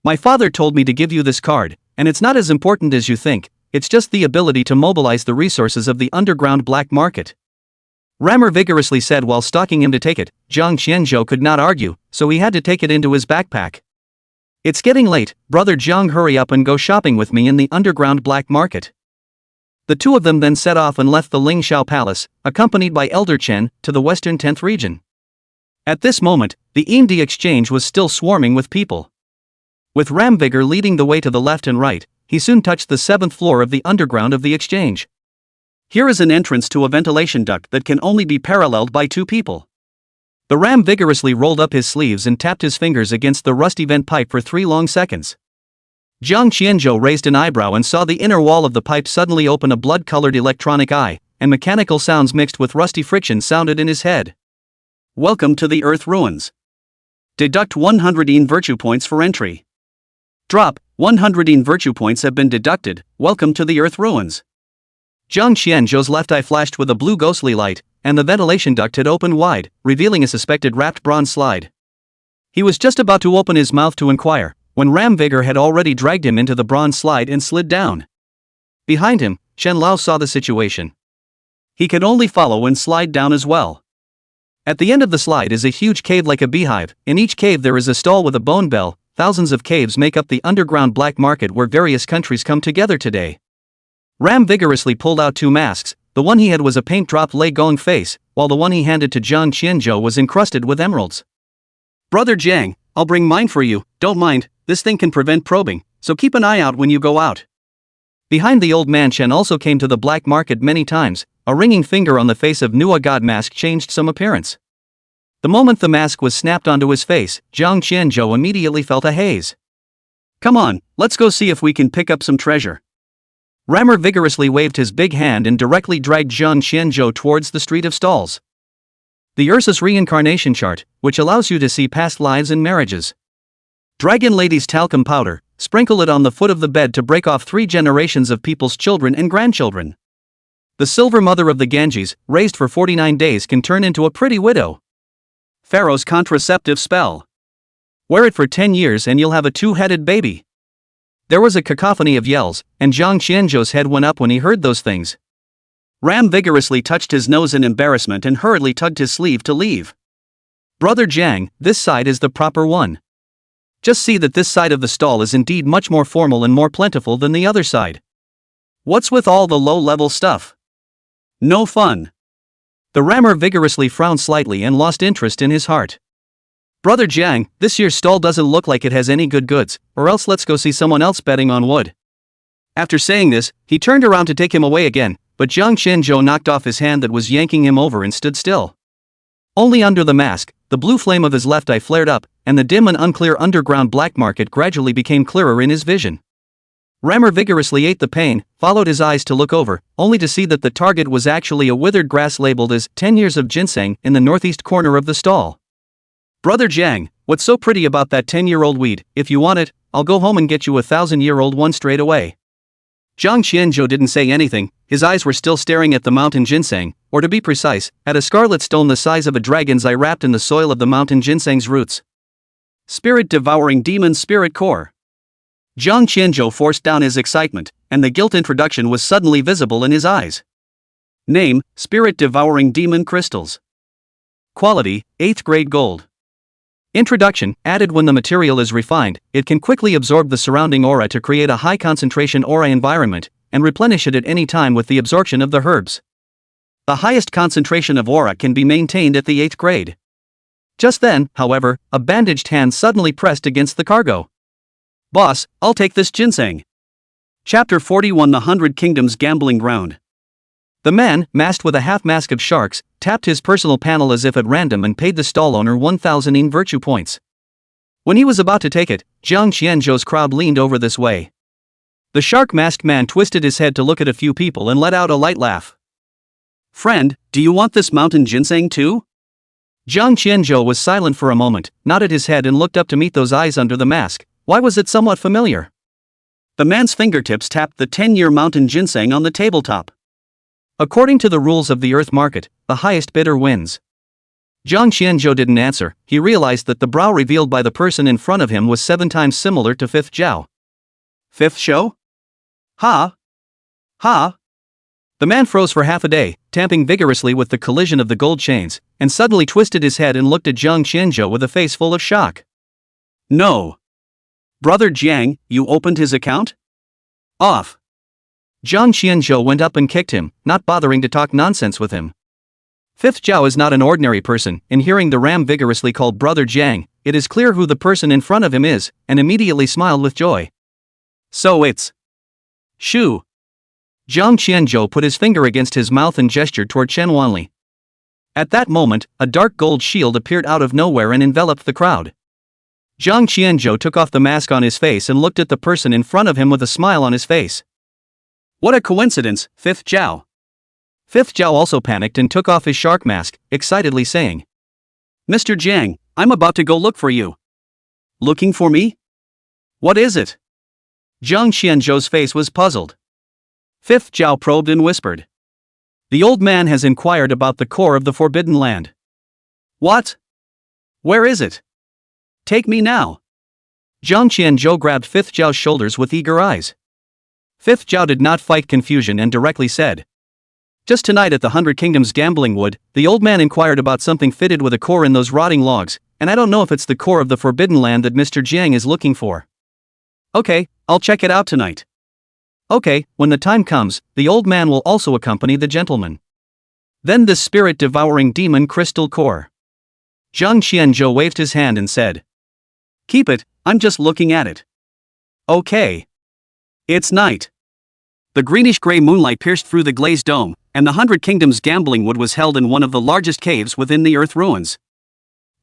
My father told me to give you this card, and it's not as important as you think, it's just the ability to mobilize the resources of the underground black market. Rammer vigorously said while stalking him to take it. Jiang Qianzhou could not argue, so he had to take it into his backpack. It's getting late, Brother Jiang, hurry up and go shopping with me in the underground black market. The two of them then set off and left the Lingxiao Palace, accompanied by Elder Chen, to the western 10th region. At this moment, the Indi exchange was still swarming with people. With Ram Vigor leading the way to the left and right, he soon touched the 7th floor of the underground of the exchange. Here is an entrance to a ventilation duct that can only be paralleled by 2 people. The Ram vigorously rolled up his sleeves and tapped his fingers against the rusty vent pipe for 3 long seconds. Jiang Qianzhou raised an eyebrow and saw the inner wall of the pipe suddenly open a blood-colored electronic eye, and mechanical sounds mixed with rusty friction sounded in his head. Welcome to the Earth Ruins. Deduct 100 Yin Virtue Points for entry. Drop, 100 Yin Virtue Points have been deducted. Welcome to the Earth Ruins. Jiang Qianzhou's left eye flashed with a blue ghostly light, and the ventilation duct had opened wide, revealing a suspected wrapped bronze slide. He was just about to open his mouth to inquire, when Ram Vigor had already dragged him into the bronze slide and slid down. Behind him, Shen Lao saw the situation. He could only follow and slide down as well. At the end of the slide is a huge cave like a beehive. In each cave there is a stall with a bone bell. Thousands of caves make up the underground black market where various countries come together today. Ram vigorously pulled out 2 masks. The one he had was a paint-dropped Lei Gong face, while the one he handed to Jiang Qianzhou was encrusted with emeralds. "Brother Jiang, I'll bring mine for you, don't mind, this thing can prevent probing, so keep an eye out when you go out." Behind the old man, Shen also came to the black market many times. A ringing finger on the face of Nua God mask changed some appearance. The moment the mask was snapped onto his face, Jiang Qianzhou immediately felt a haze. "Come on, let's go see if we can pick up some treasure." Rammer vigorously waved his big hand and directly dragged Jiang Qianzhou towards the street of stalls. The Ursus reincarnation chart, which allows you to see past lives and marriages. Dragon Lady's talcum powder, sprinkle it on the foot of the bed to break off 3 generations of people's children and grandchildren. The silver mother of the Ganges, raised for 49 days, can turn into a pretty widow. Pharaoh's contraceptive spell. Wear it for 10 years and you'll have a 2-headed baby. There was a cacophony of yells, and Jiang Qianzhou's head went up when he heard those things. Ram vigorously touched his nose in embarrassment and hurriedly tugged his sleeve to leave. "Brother Jiang, this side is the proper one. Just see that this side of the stall is indeed much more formal and more plentiful than the other side. What's with all the low-level stuff? No fun." The rammer vigorously frowned slightly and lost interest in his heart. "Brother Jiang, this year's stall doesn't look like it has any good goods, or else let's go see someone else betting on wood." After saying this, he turned around to take him away again, but Jiang Qianzhou knocked off his hand that was yanking him over and stood still. Only under the mask, the blue flame of his left eye flared up, and the dim and unclear underground black market gradually became clearer in his vision. Rammer vigorously ate the pain, followed his eyes to look over, only to see that the target was actually a withered grass labeled as 10 years of ginseng in the northeast corner of the stall. "Brother Jiang, what's so pretty about that 10-year-old weed? If you want it, I'll go home and get you a 1,000-year-old one straight away." Jiang Qianzhou didn't say anything. His eyes were still staring at the mountain ginseng, or to be precise, at a scarlet stone the size of a dragon's eye wrapped in the soil of the mountain ginseng's roots. Spirit-devouring demon spirit core. Jiang Qianzhou forced down his excitement, and the guilt introduction was suddenly visible in his eyes. Name: Spirit-devouring demon crystals. Quality: 8th grade gold. Introduction: added when the material is refined, it can quickly absorb the surrounding aura to create a high concentration aura environment, and replenish it at any time with the absorption of the herbs. The highest concentration of aura can be maintained at the 8th grade. Just then, however, a bandaged hand suddenly pressed against the cargo. "Boss, I'll take this ginseng." Chapter 41: The 100 Kingdoms Gambling Ground. The man, masked with a half-mask of sharks, tapped his personal panel as if at random and paid the stall owner 1,000 in virtue points. When he was about to take it, Jiang Qianzhou's crowd leaned over this way. The shark-masked man twisted his head to look at a few people and let out a light laugh. "Friend, do you want this mountain ginseng too?" Jiang Qianzhou was silent for a moment, nodded his head and looked up to meet those eyes under the mask. Why was it somewhat familiar? The man's fingertips tapped the 10-year mountain ginseng on the tabletop. According to the rules of the earth market, the highest bidder wins. Jiang Qianzhou didn't answer. He realized that the brow revealed by the person in front of him was 7 times similar to Fifth Zhao. "Fifth show? Ha! Ha!" The man froze for half a day, tamping vigorously with the collision of the gold chains, and suddenly twisted his head and looked at Jiang Qianzhou with a face full of shock. "No. Brother Jiang, you opened his account? Off." Jiang Qianzhou went up and kicked him, not bothering to talk nonsense with him. Fifth Zhao is not an ordinary person. In hearing the ram vigorously called Brother Jiang, it is clear who the person in front of him is, and immediately smiled with joy. "So it's Shu." Jiang Qianzhou put his finger against his mouth and gestured toward Chen Wanli. At that moment, a dark gold shield appeared out of nowhere and enveloped the crowd. Jiang Qianzhou took off the mask on his face and looked at the person in front of him with a smile on his face. "What a coincidence, Fifth Zhao." Fifth Zhao also panicked and took off his shark mask, excitedly saying, "Mr. Jiang, I'm about to go look for you." "Looking for me? What is it?" Jiang Qianzhou's face was puzzled. Fifth Zhao probed and whispered, "The old man has inquired about the core of the Forbidden Land." "What? Where is it? Take me now." Jiang Qianzhou grabbed Fifth Zhao's shoulders with eager eyes. Fifth Zhao did not fight confusion and directly said, Just tonight at the 100 Kingdoms gambling wood, the old man inquired about something fitted with a core in those rotting logs, and I don't know if it's the core of the Forbidden Land that Mr. Jiang is looking for. Okay, I'll check it out tonight. Okay, when the time comes, the old man will also accompany the gentleman. Then this spirit-devouring demon crystal core. Zhang Qianzhou waved his hand and said, "Keep it, I'm just looking at it." Okay. It's night. The greenish-gray moonlight pierced through the glazed dome, and the 100 Kingdoms gambling wood was held in one of the largest caves within the earth ruins.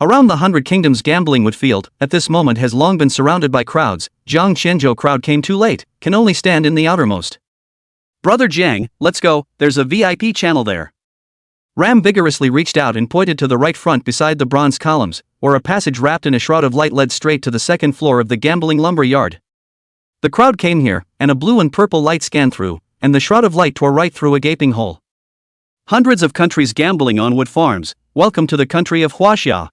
Around the 100 Kingdoms gambling wood field, at this moment has long been surrounded by crowds. Zhang Qianzhou crowd came too late, can only stand in the outermost. Brother Jiang, let's go, there's a VIP channel there. Ram vigorously reached out and pointed to the right front beside the bronze columns, where a passage wrapped in a shroud of light led straight to the second floor of the gambling lumber yard. The crowd came here, and a blue and purple light scanned through, and the shroud of light tore right through a gaping hole. Hundreds of countries gambling on wood farms, welcome to the country of Huaxia.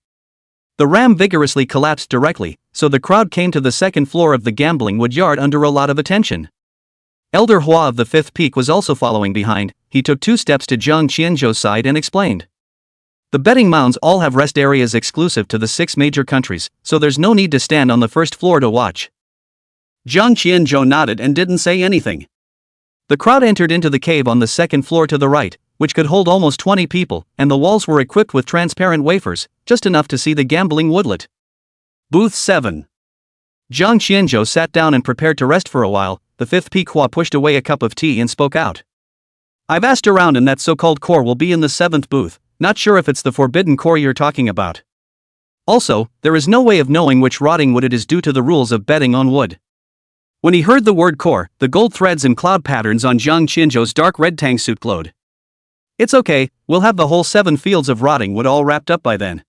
The ram vigorously collapsed directly, so the crowd came to the second floor of the gambling wood yard under a lot of attention. Elder Hua of the fifth peak was also following behind. He took 2 steps to Zhang Qianzhou's side and explained. The betting mounds all have rest areas exclusive to the 6 major countries, so there's no need to stand on the first floor to watch. Zhang Qianzhou nodded and didn't say anything. The crowd entered into the cave on the second floor to the right, which could hold almost 20 people, and the walls were equipped with transparent wafers, just enough to see the gambling woodlet. Booth 7. Zhang Qianzhou sat down and prepared to rest for a while. The fifth peak Hua pushed away a cup of tea and spoke out. I've asked around and that so-called core will be in the 7th booth, not sure if it's the forbidden core you're talking about. Also, there is no way of knowing which rotting wood it is due to the rules of betting on wood. When he heard the word core, the gold threads and cloud patterns on Zhang Qianzhou's dark red tang suit glowed. It's okay, we'll have the whole 7 fields of rotting wood all wrapped up by then.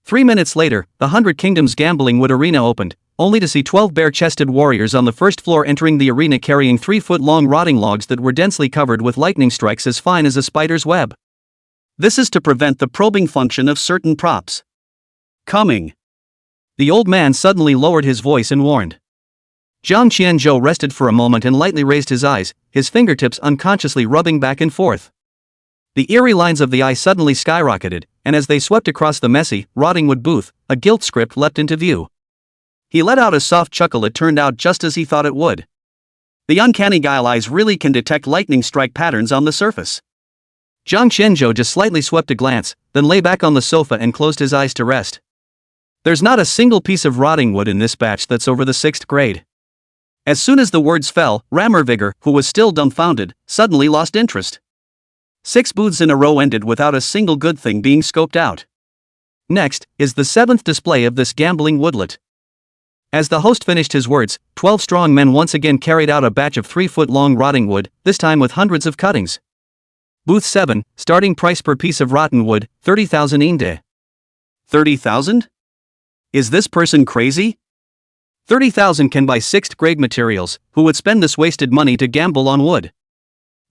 3 minutes later, the 100 Kingdoms gambling wood arena opened, only to see 12 bare-chested warriors on the first floor entering the arena carrying 3-foot-long rotting logs that were densely covered with lightning strikes as fine as a spider's web. This is to prevent the probing function of certain props. Coming. The old man suddenly lowered his voice and warned. Zhang Qianzhou rested for a moment and lightly raised his eyes, his fingertips unconsciously rubbing back and forth. The eerie lines of the eye suddenly skyrocketed, and as they swept across the messy, rotting wood booth, a gilt script leapt into view. He let out a soft chuckle. It turned out just as he thought it would. The uncanny guile eyes really can detect lightning strike patterns on the surface. Zhang Qianzhou just slightly swept a glance, then lay back on the sofa and closed his eyes to rest. There's not a single piece of rotting wood in this batch that's over the 6th grade. As soon as the words fell, Rammervigor, who was still dumbfounded, suddenly lost interest. 6 booths in a row ended without a single good thing being scoped out. Next is the 7th display of this gambling woodlet. As the host finished his words, 12 strong men once again carried out a batch of 3-foot-long rotting wood, this time with hundreds of cuttings. Booth 7, starting price per piece of rotten wood, 30,000 inde. 30,000? Is this person crazy? 30,000 can buy 6th grade materials. Who would spend this wasted money to gamble on wood?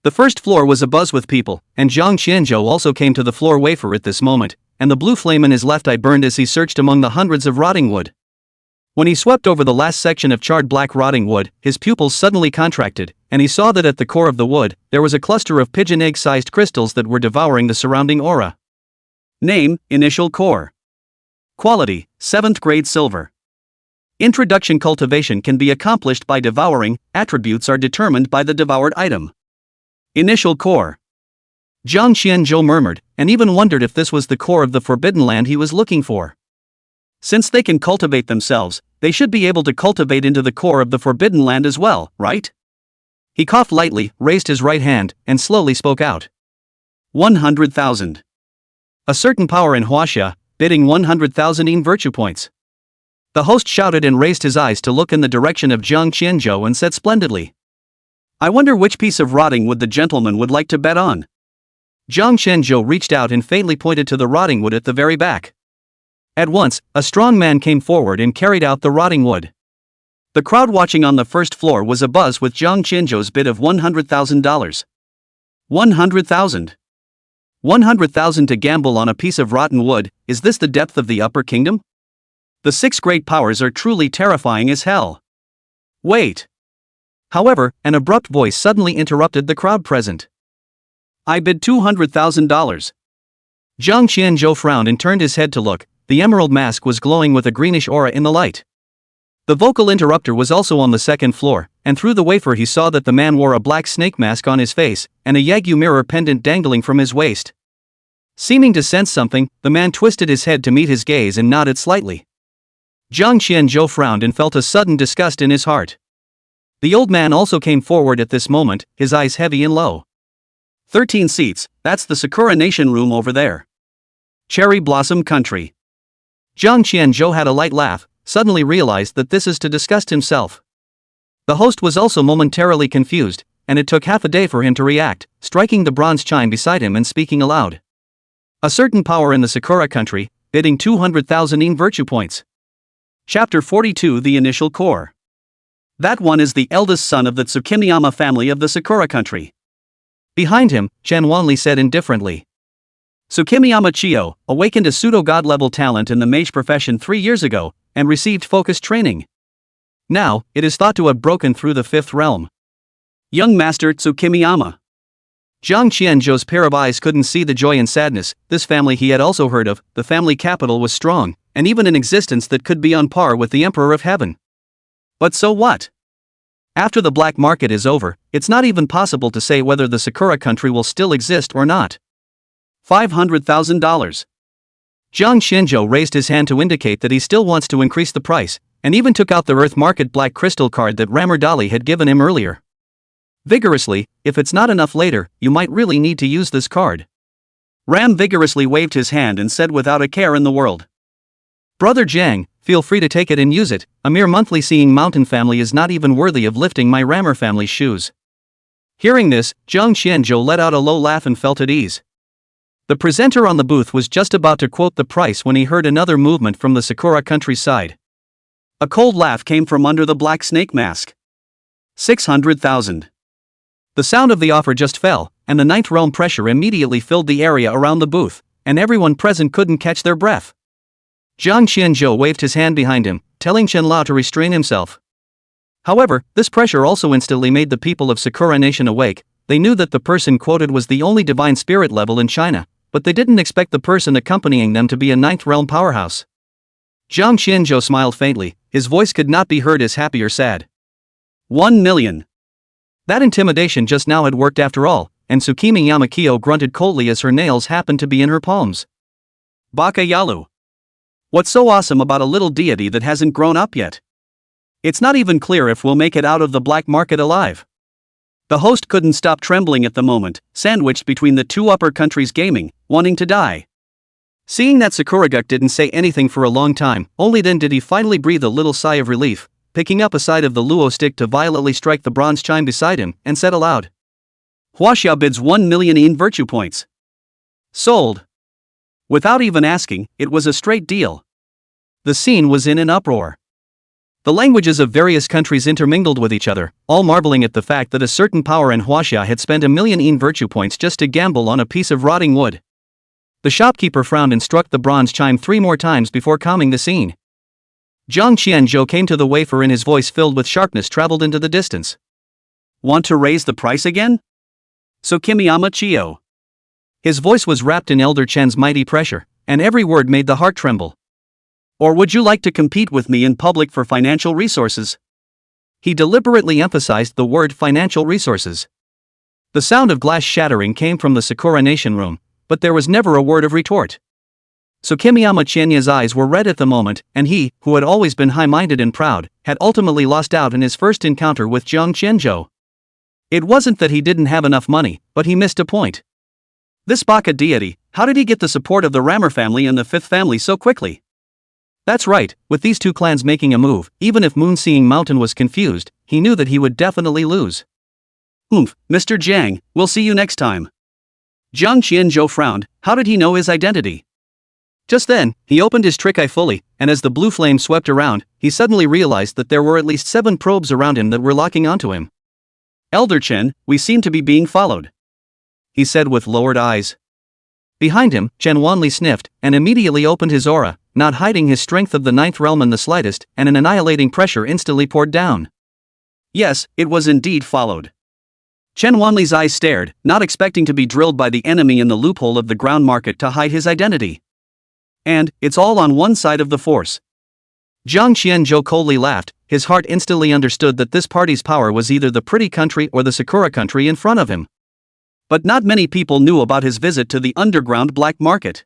The first floor was abuzz with people, and Zhang Qianzhou also came to the floor wafer at this moment, and the blue flame in his left eye burned as he searched among the hundreds of rotting wood. When he swept over the last section of charred black rotting wood, his pupils suddenly contracted, and he saw that at the core of the wood, there was a cluster of pigeon egg-sized crystals that were devouring the surrounding aura. Name, initial core. Quality, 7th grade silver. Introduction: cultivation can be accomplished by devouring, attributes are determined by the devoured item. Initial core. Zhang Qianzhou murmured, and even wondered if this was the core of the Forbidden Land he was looking for. Since they can cultivate themselves, they should be able to cultivate into the core of the Forbidden Land as well, right? He coughed lightly, raised his right hand, and slowly spoke out. 100,000. A certain power in Huaxia, bidding 100,000 in virtue points. The host shouted and raised his eyes to look in the direction of Zhang Qianzhou and said splendidly. I wonder which piece of rotting wood the gentleman would like to bet on. Zhang Qianzhou reached out and faintly pointed to the rotting wood at the very back. At once, a strong man came forward and carried out the rotting wood. The crowd watching on the first floor was abuzz with Zhang Qianzhou's bid of $100,000. 100,000. 100,000 to gamble on a piece of rotten wood. Is this the depth of the upper kingdom? The 6 great powers are truly terrifying as hell. Wait. However, an abrupt voice suddenly interrupted the crowd present. I bid $200,000. Zhang Qianzhou frowned and turned his head to look. The emerald mask was glowing with a greenish aura in the light. The vocal interrupter was also on the second floor, and through the wafer he saw that the man wore a black snake mask on his face, and a Yagyu mirror pendant dangling from his waist. Seeming to sense something, the man twisted his head to meet his gaze and nodded slightly. Zhang Qianzhou frowned and felt a sudden disgust in his heart. The old man also came forward at this moment, his eyes heavy and low. 13 seats, that's the Sakura Nation room over there. Cherry Blossom Country. Zhang Qianzhou had a light laugh, suddenly realized that this is to disgust himself. The host was also momentarily confused, and it took half a day for him to react, striking the bronze chime beside him and speaking aloud. A certain power in the Sakura country, bidding 200,000 yen virtue points. Chapter 42 The Initial Core. That one is the eldest son of the Tsukimiyama family of the Sakura country. Behind him, Chen Wanli said indifferently. Tsukimiyama Chiyo awakened a pseudo-god level talent in the mage profession 3 years ago, and received focused training. Now, it is thought to have broken through the 5th realm. Young Master Tsukimiyama. Zhang Qianzhou's pair of eyes couldn't see the joy and sadness. This family he had also heard of, the family capital was strong, and even in existence that could be on par with the Emperor of Heaven. But so what? After the black market is over, it's not even possible to say whether the Sakura country will still exist or not. $500,000. Zhang Qianzhou raised his hand to indicate that he still wants to increase the price, and even took out the Earth Market Black Crystal card that Ramardali had given him earlier. Vigorously, if it's not enough later, you might really need to use this card. Ram vigorously waved his hand and said without a care in the world. Brother Jiang, feel free to take it and use it. A mere monthly seeing mountain family is not even worthy of lifting my Rammer family's shoes. Hearing this, Zhang Qianzhou let out a low laugh and felt at ease. The presenter on the booth was just about to quote the price when he heard another movement from the Sakura countryside. A cold laugh came from under the black snake mask. 600,000. The sound of the offer just fell, and the 9th realm pressure immediately filled the area around the booth, and everyone present couldn't catch their breath. Zhang Qianzhou waved his hand behind him, telling Chen Lao to restrain himself. However, this pressure also instantly made the people of Sakura Nation awake. They knew that the person quoted was the only divine spirit level in China, but they didn't expect the person accompanying them to be a 9th realm powerhouse. Zhang Qianzhou smiled faintly, his voice could not be heard as happy or sad. 1 million. That intimidation just now had worked after all, and Tsukimi Yamakio grunted coldly as her nails happened to be in her palms. Baka Yalu. What's so awesome about a little deity that hasn't grown up yet? It's not even clear if we'll make it out of the black market alive. The host couldn't stop trembling at the moment, sandwiched between the two upper countries gaming, wanting to die. Seeing that Sakuraguk didn't say anything for a long time, only then did he finally breathe a little sigh of relief, picking up a side of the luo stick to violently strike the bronze chime beside him, and said aloud. Huaxia bids 1 million yen virtue points. Sold. Without even asking, it was a straight deal. The scene was in an uproar. The languages of various countries intermingled with each other, all marveling at the fact that a certain power in Huaxia had spent 1 million yen virtue points just to gamble on a piece of rotting wood. The shopkeeper frowned and struck the bronze chime 3 more times before calming the scene. Zhang Qianzhou came to the wafer and his voice filled with sharpness traveled into the distance. Want to raise the price again? Tsukimiyama Chiyo. His voice was wrapped in Elder Chen's mighty pressure, and every word made the heart tremble. Or would you like to compete with me in public for financial resources? He deliberately emphasized the word financial resources. The sound of glass shattering came from the Sakura Nation room, but there was never a word of retort. Tsukimiyama Chenya's eyes were red at the moment, and he, who had always been high-minded and proud, had ultimately lost out in his first encounter with Zhang Qianzhou. It wasn't that he didn't have enough money, but he missed a point. This Baka deity, how did he get the support of the Rammer family and the 5th family so quickly? That's right, with these two clans making a move, even if Moon-Seeing Mountain was confused, he knew that he would definitely lose. Mr. Jiang, we'll see you next time. Zhang Qianzhou frowned. How did he know his identity? Just then, he opened his trick eye fully, and as the blue flame swept around, he suddenly realized that there were at least 7 probes around him that were locking onto him. Elder Chen, we seem to be being followed, he said with lowered eyes. Behind him, Chen Wanli sniffed, and immediately opened his aura, not hiding his strength of the 9th realm in the slightest, and an annihilating pressure instantly poured down. Yes, it was indeed followed. Chen Wanli's eyes stared, not expecting to be drilled by the enemy in the loophole of the ground market to hide his identity. And, it's all on one side of the force. Jiang Qianzhou coldly laughed, his heart instantly understood that this party's power was either the pretty country or the Sakura country in front of him. But not many people knew about his visit to the underground black market.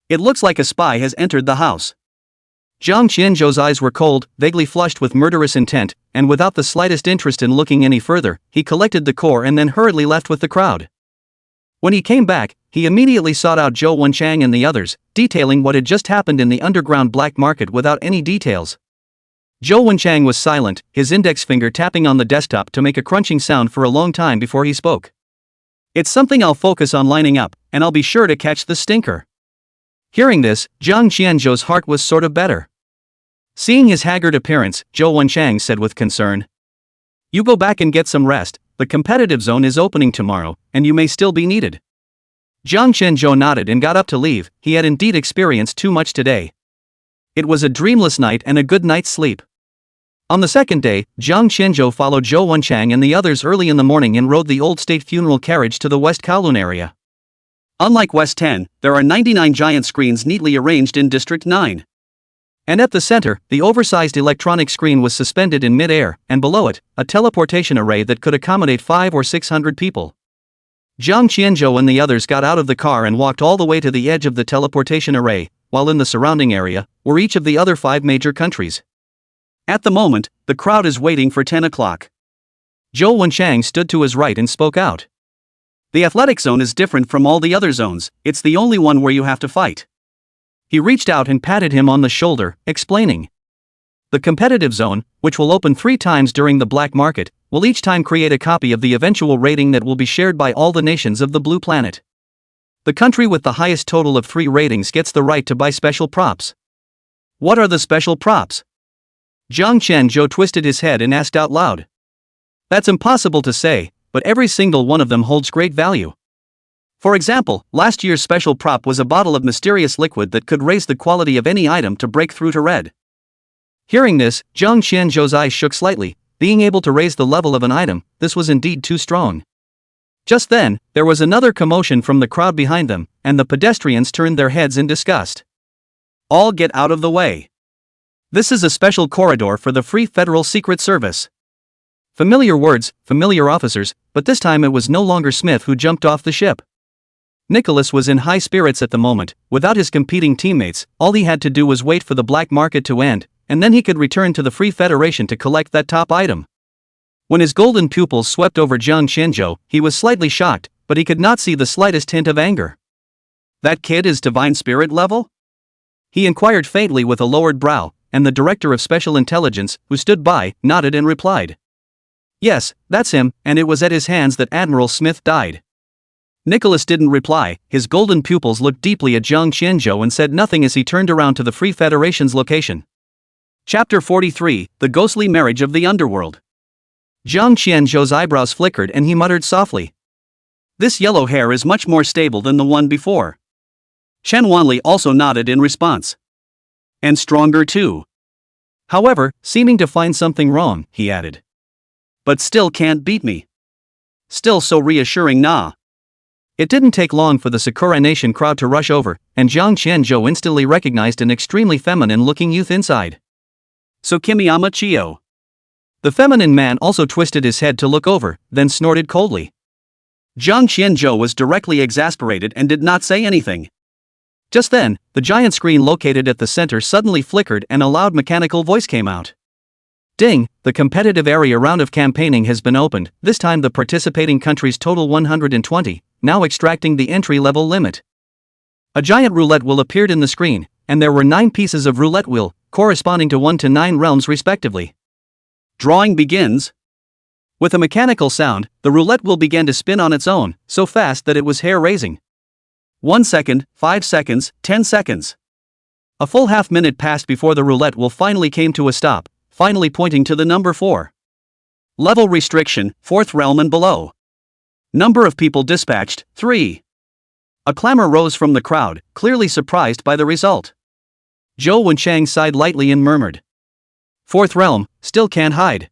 It looks like a spy has entered the house. Jiang Qianzhou's eyes were cold, vaguely flushed with murderous intent, and without the slightest interest in looking any further, he collected the core and then hurriedly left with the crowd. When he came back, he immediately sought out Zhou Wenchang and the others, detailing what had just happened in the underground black market without any details. Zhou Wenchang was silent, his index finger tapping on the desktop to make a crunching sound for a long time before he spoke. "It's something I'll focus on lining up, and I'll be sure to catch the stinker." Hearing this, Jiang Qianzhou's heart was sort of better. Seeing his haggard appearance, Zhou Wenchang said with concern, "You go back and get some rest, the competitive zone is opening tomorrow, and you may still be needed." Jiang Qianzhou nodded and got up to leave, he had indeed experienced too much today. It was a dreamless night and a good night's sleep. On the second day, Jiang Qianzhou followed Zhou Wenchang and the others early in the morning and rode the old state funeral carriage to the West Kowloon area. Unlike West 10, there are 99 giant screens neatly arranged in District 9. And at the center, the oversized electronic screen was suspended in mid-air, and below it, a teleportation array that could accommodate 500 or 600 people. Jiang Qianzhou and the others got out of the car and walked all the way to the edge of the teleportation array, while in the surrounding area were each of the other 5 major countries. At the moment, the crowd is waiting for 10 o'clock. Zhou Wenchang stood to his right and spoke out. "The athletic zone is different from all the other zones, it's the only one where you have to fight." He reached out and patted him on the shoulder, explaining. "The competitive zone, which will open 3 times during the black market, will each time create a copy of the eventual rating that will be shared by all the nations of the Blue Planet. The country with the highest total of 3 ratings gets the right to buy special props." "What are the special props?" Jiang Qianzhou twisted his head and asked out loud. "That's impossible to say, but every single one of them holds great value. For example, last year's special prop was a bottle of mysterious liquid that could raise the quality of any item to break through to red." Hearing this, Jiang Qianzhou's eyes shook slightly. Being able to raise the level of an item, this was indeed too strong. Just then, there was another commotion from the crowd behind them, and the pedestrians turned their heads in disgust. "All get out of the way. This is a special corridor for the Free Federal Secret Service." Familiar words, familiar officers, but this time it was no longer Smith who jumped off the ship. Nicholas was in high spirits at the moment. Without his competing teammates, all he had to do was wait for the black market to end, and then he could return to the Free Federation to collect that top item. When his golden pupils swept over Jiang Qianzhou, he was slightly shocked, but he could not see the slightest hint of anger. "That kid is divine spirit level?" he inquired faintly with a lowered brow, and the director of special intelligence, who stood by, nodded and replied. "Yes, that's him, and it was at his hands that Admiral Smith died." Nicholas didn't reply. His golden pupils looked deeply at Jiang Qianzhou and said nothing as he turned around to the Free Federation's location. Chapter 43, The Ghostly Marriage of the Underworld. Jiang Qianzhou's eyebrows flickered and he muttered softly. "This yellow hair is much more stable than the one before." Chen Wanli also nodded in response. "And stronger too. However, seeming to find something wrong," he added. "But still can't beat me. Still so reassuring, nah." It didn't take long for the Sakura Nation crowd to rush over, and Jiang Qianzhou instantly recognized an extremely feminine-looking youth inside. "So Kimiyama Chiyo." The feminine man also twisted his head to look over, then snorted coldly. Jiang Qianzhou was directly exasperated and did not say anything. Just then, the giant screen located at the center suddenly flickered and a loud mechanical voice came out. "Ding, the competitive area round of campaigning has been opened, this time the participating countries total 120, now extracting the entry-level limit." A giant roulette wheel appeared in the screen, and there were 9 pieces of roulette wheel, corresponding to 1 to 9 realms respectively. Drawing begins. With a mechanical sound, the roulette wheel began to spin on its own, so fast that it was hair-raising. 1 second, 5 seconds, 10 seconds. A full half-minute passed before the roulette wheel finally came to a stop, finally pointing to the number 4. Level restriction, 4th realm and below. Number of people dispatched, 3. A clamor rose from the crowd, clearly surprised by the result. Zhou Wenchang sighed lightly and murmured. 4th realm, still can't hide.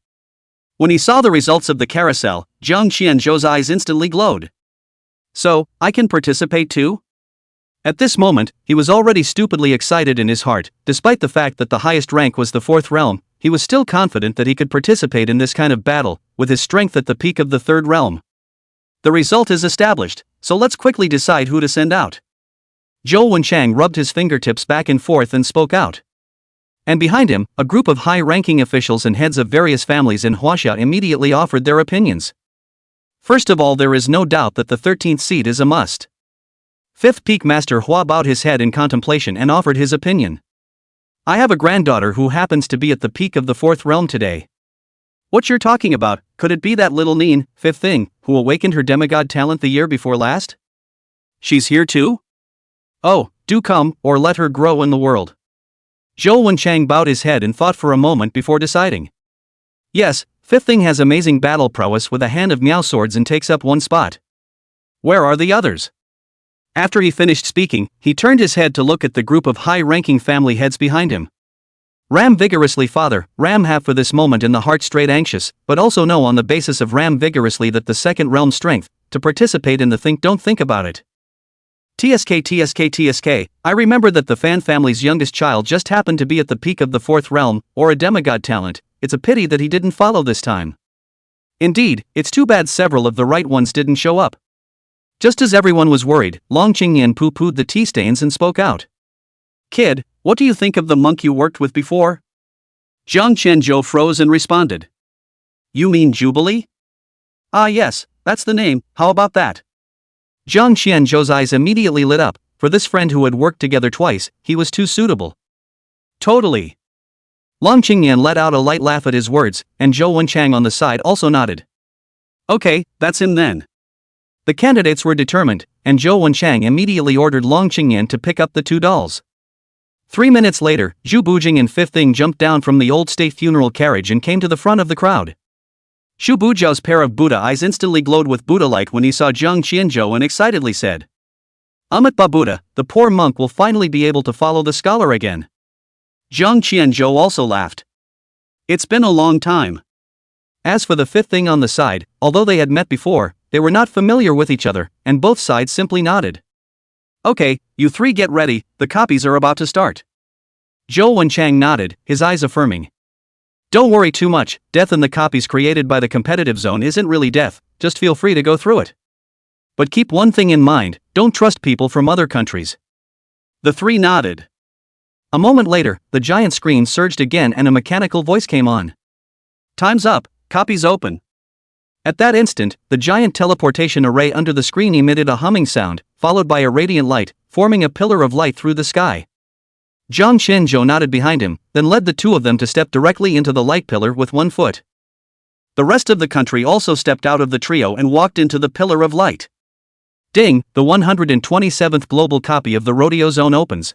When he saw the results of the carousel, Jiang Qianzhou's eyes instantly glowed. So, I can participate too? At this moment, he was already stupidly excited in his heart. Despite the fact that the highest rank was the fourth realm, he was still confident that he could participate in this kind of battle, with his strength at the peak of the third realm. The result is established, so let's quickly decide who to send out. Zhou Wenchang rubbed his fingertips back and forth and spoke out. And behind him, a group of high-ranking officials and heads of various families in Huaxia immediately offered their opinions. First of all, there is no doubt that the 13th seat is a must. Fifth Peak Master Hua bowed his head in contemplation and offered his opinion. I have a granddaughter who happens to be at the peak of the fourth realm today. What you're talking about, could it be that little Neen, fifth thing, who awakened her demigod talent the year before last? She's here too? Oh, do come, or let her grow in the world. Zhou Wenchang bowed his head and thought for a moment before deciding. Yes, fifth thing has amazing battle prowess with a hand of Miao swords and takes up one spot. Where are the others? After he finished speaking, he turned his head to look at the group of high-ranking family heads behind him. Ram vigorously father, Ram have for this moment in the heart straight anxious, but also know on the basis of Ram vigorously that the second realm strength, to participate in the think don't think about it. TSK, I remember that the Fan family's youngest child just happened to be at the peak of the fourth realm, or a demigod talent. It's a pity that he didn't follow this time. Indeed, it's too bad several of the right ones didn't show up. Just as everyone was worried, Long Qingyan pooh-poohed the tea stains and spoke out. Kid, what do you think of the monk you worked with before? Jiang Qianzhou froze and responded. You mean Jubilee? Ah yes, that's the name, how about that? Jiang Qianzhou's eyes immediately lit up. For this friend who had worked together twice, he was too suitable. Totally. Long Qingyan let out a light laugh at his words, and Zhou Wenchang on the side also nodded. Okay, that's him then. The candidates were determined, and Zhou Wenchang immediately ordered Long Qingyan to pick up the two dolls. 3 minutes later, Zhu Bujing and Fifth Thing jumped down from the old state funeral carriage and came to the front of the crowd. Xu Bujiao's pair of Buddha eyes instantly glowed with Buddha light when he saw Jiang Qianzhou and excitedly said, Amitba Buddha, the poor monk will finally be able to follow the scholar again. Jiang Qianzhou also laughed. It's been a long time. As for the fifth thing on the side, although they had met before, they were not familiar with each other, and both sides simply nodded. Okay, you three get ready, the copies are about to start. Zhou Wenchang nodded, his eyes affirming. Don't worry too much, death in the copies created by the competitive zone isn't really death, just feel free to go through it. But keep one thing in mind, don't trust people from other countries. The three nodded. A moment later, the giant screen surged again and a mechanical voice came on. Time's up, copies open. At that instant, the giant teleportation array under the screen emitted a humming sound, followed by a radiant light, forming a pillar of light through the sky. Jiang Qianzhou nodded behind him, then led the two of them to step directly into the light pillar with one foot. The rest of the country also stepped out of the trio and walked into the pillar of light. Ding, the 127th global copy of the Rodeo Zone opens.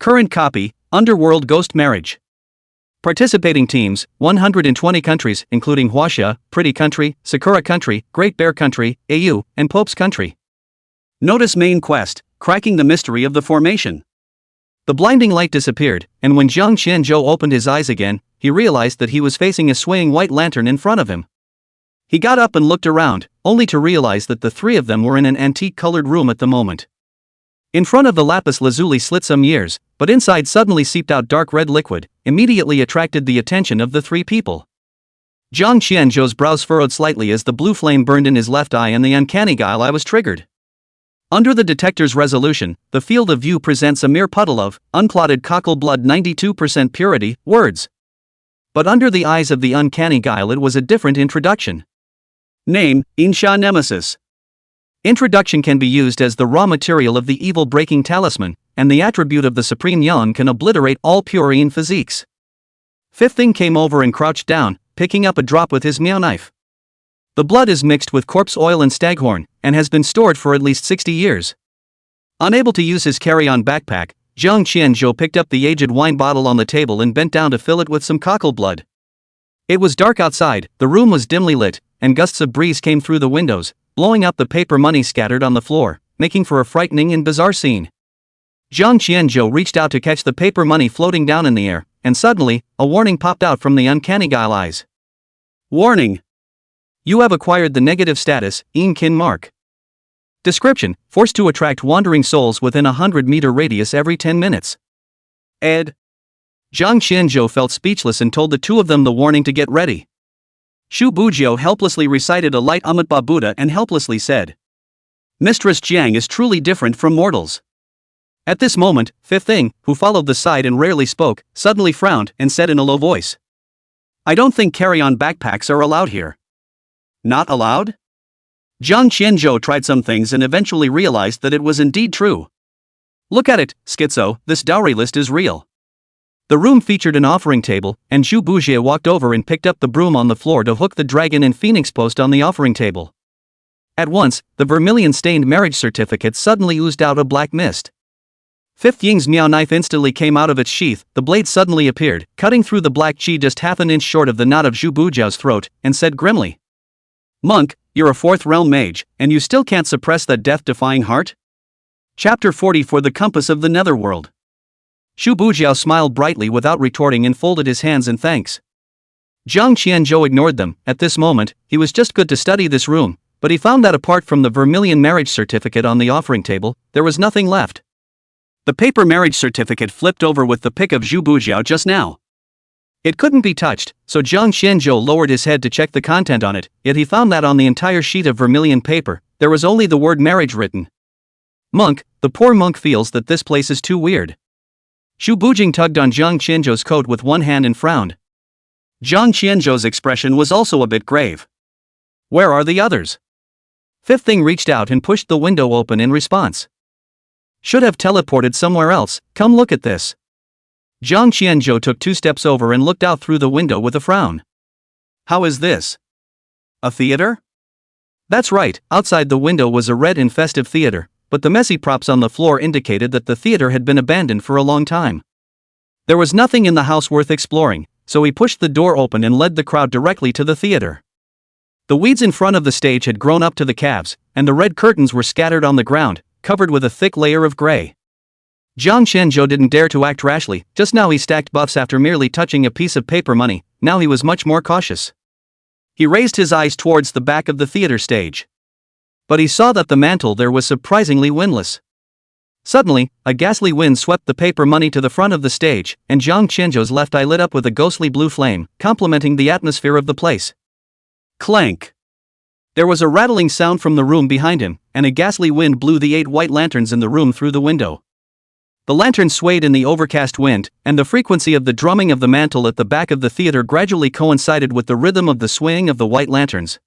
Current copy, Underworld Ghost Marriage. Participating teams, 120 countries, including Huaxia, Pretty Country, Sakura Country, Great Bear Country, AU, and Pope's Country. Notice main quest, cracking the mystery of the formation. The blinding light disappeared, and when Jiang Qianzhou opened his eyes again, he realized that he was facing a swaying white lantern in front of him. He got up and looked around, only to realize that the three of them were in an antique-colored room at the moment. In front of the lapis lazuli slit some years, but inside suddenly seeped out dark red liquid, immediately attracted the attention of the three people. Jiang Qianzhou's brows furrowed slightly as the blue flame burned in his left eye and the uncanny guile eye was triggered. Under the detector's resolution, the field of view presents a mere puddle of unclotted cockle blood 92% purity words. But under the eyes of the uncanny guile it was a different introduction. Name, Insha Nemesis. Introduction can be used as the raw material of the evil-breaking talisman, and the attribute of the supreme yawn can obliterate all purine physiques. Fifth Thing came over and crouched down, picking up a drop with his meow knife. The blood is mixed with corpse oil and staghorn, and has been stored for at least 60 years. Unable to use his carry-on backpack, Jiang Qianzhou picked up the aged wine bottle on the table and bent down to fill it with some cockle blood. It was dark outside, the room was dimly lit, and gusts of breeze came through the windows, blowing up the paper money scattered on the floor, making for a frightening and bizarre scene. Jiang Qianzhou reached out to catch the paper money floating down in the air, and suddenly, a warning popped out from the uncanny guile eyes. Warning. You have acquired the negative status, Kin mark. Description: forced to attract wandering souls within a 100-meter radius every 10 minutes. Ed. Zhang Qianzhou felt speechless and told the two of them the warning to get ready. Xu Bujiu helplessly recited a light Amitabha Buddha and helplessly said, Mistress Jiang is truly different from mortals. At this moment, Fifth Thing, who followed the side and rarely spoke, suddenly frowned and said in a low voice, I don't think carry-on backpacks are allowed here. Not allowed? Zhang Qianzhou tried some things and eventually realized that it was indeed true. Look at it, Schizo, this dowry list is real. The room featured an offering table, and Xu Bujie walked over and picked up the broom on the floor to hook the dragon and phoenix post on the offering table. At once, the vermilion-stained marriage certificate suddenly oozed out a black mist. Fifth Ying's Miao knife instantly came out of its sheath, the blade suddenly appeared, cutting through the black chi just half an inch short of the knot of Xu Bujiao's throat, and said grimly, Monk, you're a fourth realm mage, and you still can't suppress that death-defying heart? Chapter 40 For the Compass of the Netherworld. Xu Bujiao smiled brightly without retorting and folded his hands in thanks. Zhang Qianzhou ignored them. At this moment, he was just good to study this room, but he found that apart from the vermilion marriage certificate on the offering table, there was nothing left. The paper marriage certificate flipped over with the pick of Xu Bujiao just now. It couldn't be touched, so Zhang Qianzhou lowered his head to check the content on it, yet he found that on the entire sheet of vermilion paper, there was only the word marriage written. Monk, the poor monk feels that this place is too weird. Xu Bujing tugged on Zhang Qianzhou's coat with one hand and frowned. Zhang Qianzhou's expression was also a bit grave. Where are the others? Fifth Thing reached out and pushed the window open in response. Should have teleported somewhere else, come look at this. Zhang Qianzhou took 2 steps over and looked out through the window with a frown. How is this? A theater? That's right, outside the window was a red and festive theater, but the messy props on the floor indicated that the theater had been abandoned for a long time. There was nothing in the house worth exploring, so he pushed the door open and led the crowd directly to the theater. The weeds in front of the stage had grown up to the calves, and the red curtains were scattered on the ground, covered with a thick layer of gray. Zhang Qianzhou didn't dare to act rashly. Just now he stacked buffs after merely touching a piece of paper money. Now he was much more cautious. He raised his eyes towards the back of the theater stage. But he saw that the mantle there was surprisingly windless. Suddenly, a ghastly wind swept the paper money to the front of the stage, and Zhang Qianzhou's left eye lit up with a ghostly blue flame, complementing the atmosphere of the place. Clank! There was a rattling sound from the room behind him, and a ghastly wind blew the 8 white lanterns in the room through the window. The lanterns swayed in the overcast wind, and the frequency of the drumming of the mantle at the back of the theater gradually coincided with the rhythm of the swaying of the white lanterns.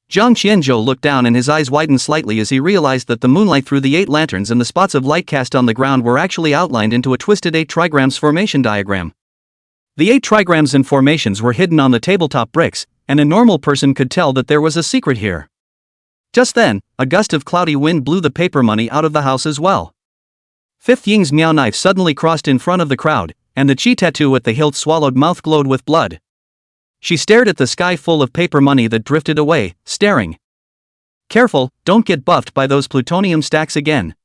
Zhang Qianzhou looked down and his eyes widened slightly as he realized that the moonlight through the 8 lanterns and the spots of light cast on the ground were actually outlined into a twisted 8 trigrams formation diagram. The 8 trigrams and formations were hidden on the tabletop bricks, and a normal person could tell that there was a secret here. Just then, a gust of cloudy wind blew the paper money out of the house as well. Fifth Ying's Miao knife suddenly crossed in front of the crowd, and the chi tattoo at the hilt swallowed mouth glowed with blood. She stared at the sky full of paper money that drifted away, staring. Careful, don't get buffed by those plutonium stacks again.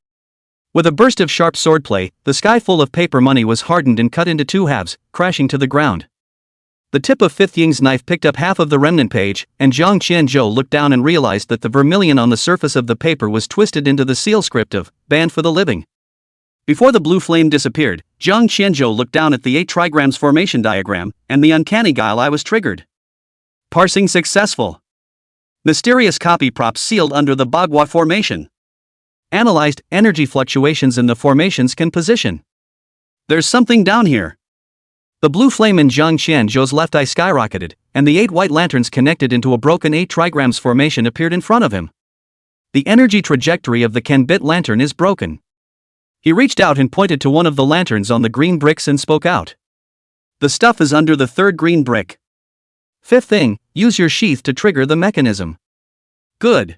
With a burst of sharp swordplay, the sky full of paper money was hardened and cut into 2 halves, crashing to the ground. The tip of Fifth Ying's knife picked up half of the remnant page, and Zhang Qianzhou looked down and realized that the vermilion on the surface of the paper was twisted into the seal script of, banned for the living. Before the blue flame disappeared, Zhang Qianzhou looked down at the 8 trigrams formation diagram, and the uncanny guile eye was triggered. Parsing successful. Mysterious copy props sealed under the Bagua formation. Analyzed, energy fluctuations in the formations can position. There's something down here. The blue flame in Zhang Qianzhou's left eye skyrocketed, and the 8 white lanterns connected into a broken 8 trigrams formation appeared in front of him. The energy trajectory of the Ken-bit lantern is broken. He reached out and pointed to one of the lanterns on the green bricks and spoke out. The stuff is under the 3rd green brick. Fifth Thing, use your sheath to trigger the mechanism. Good.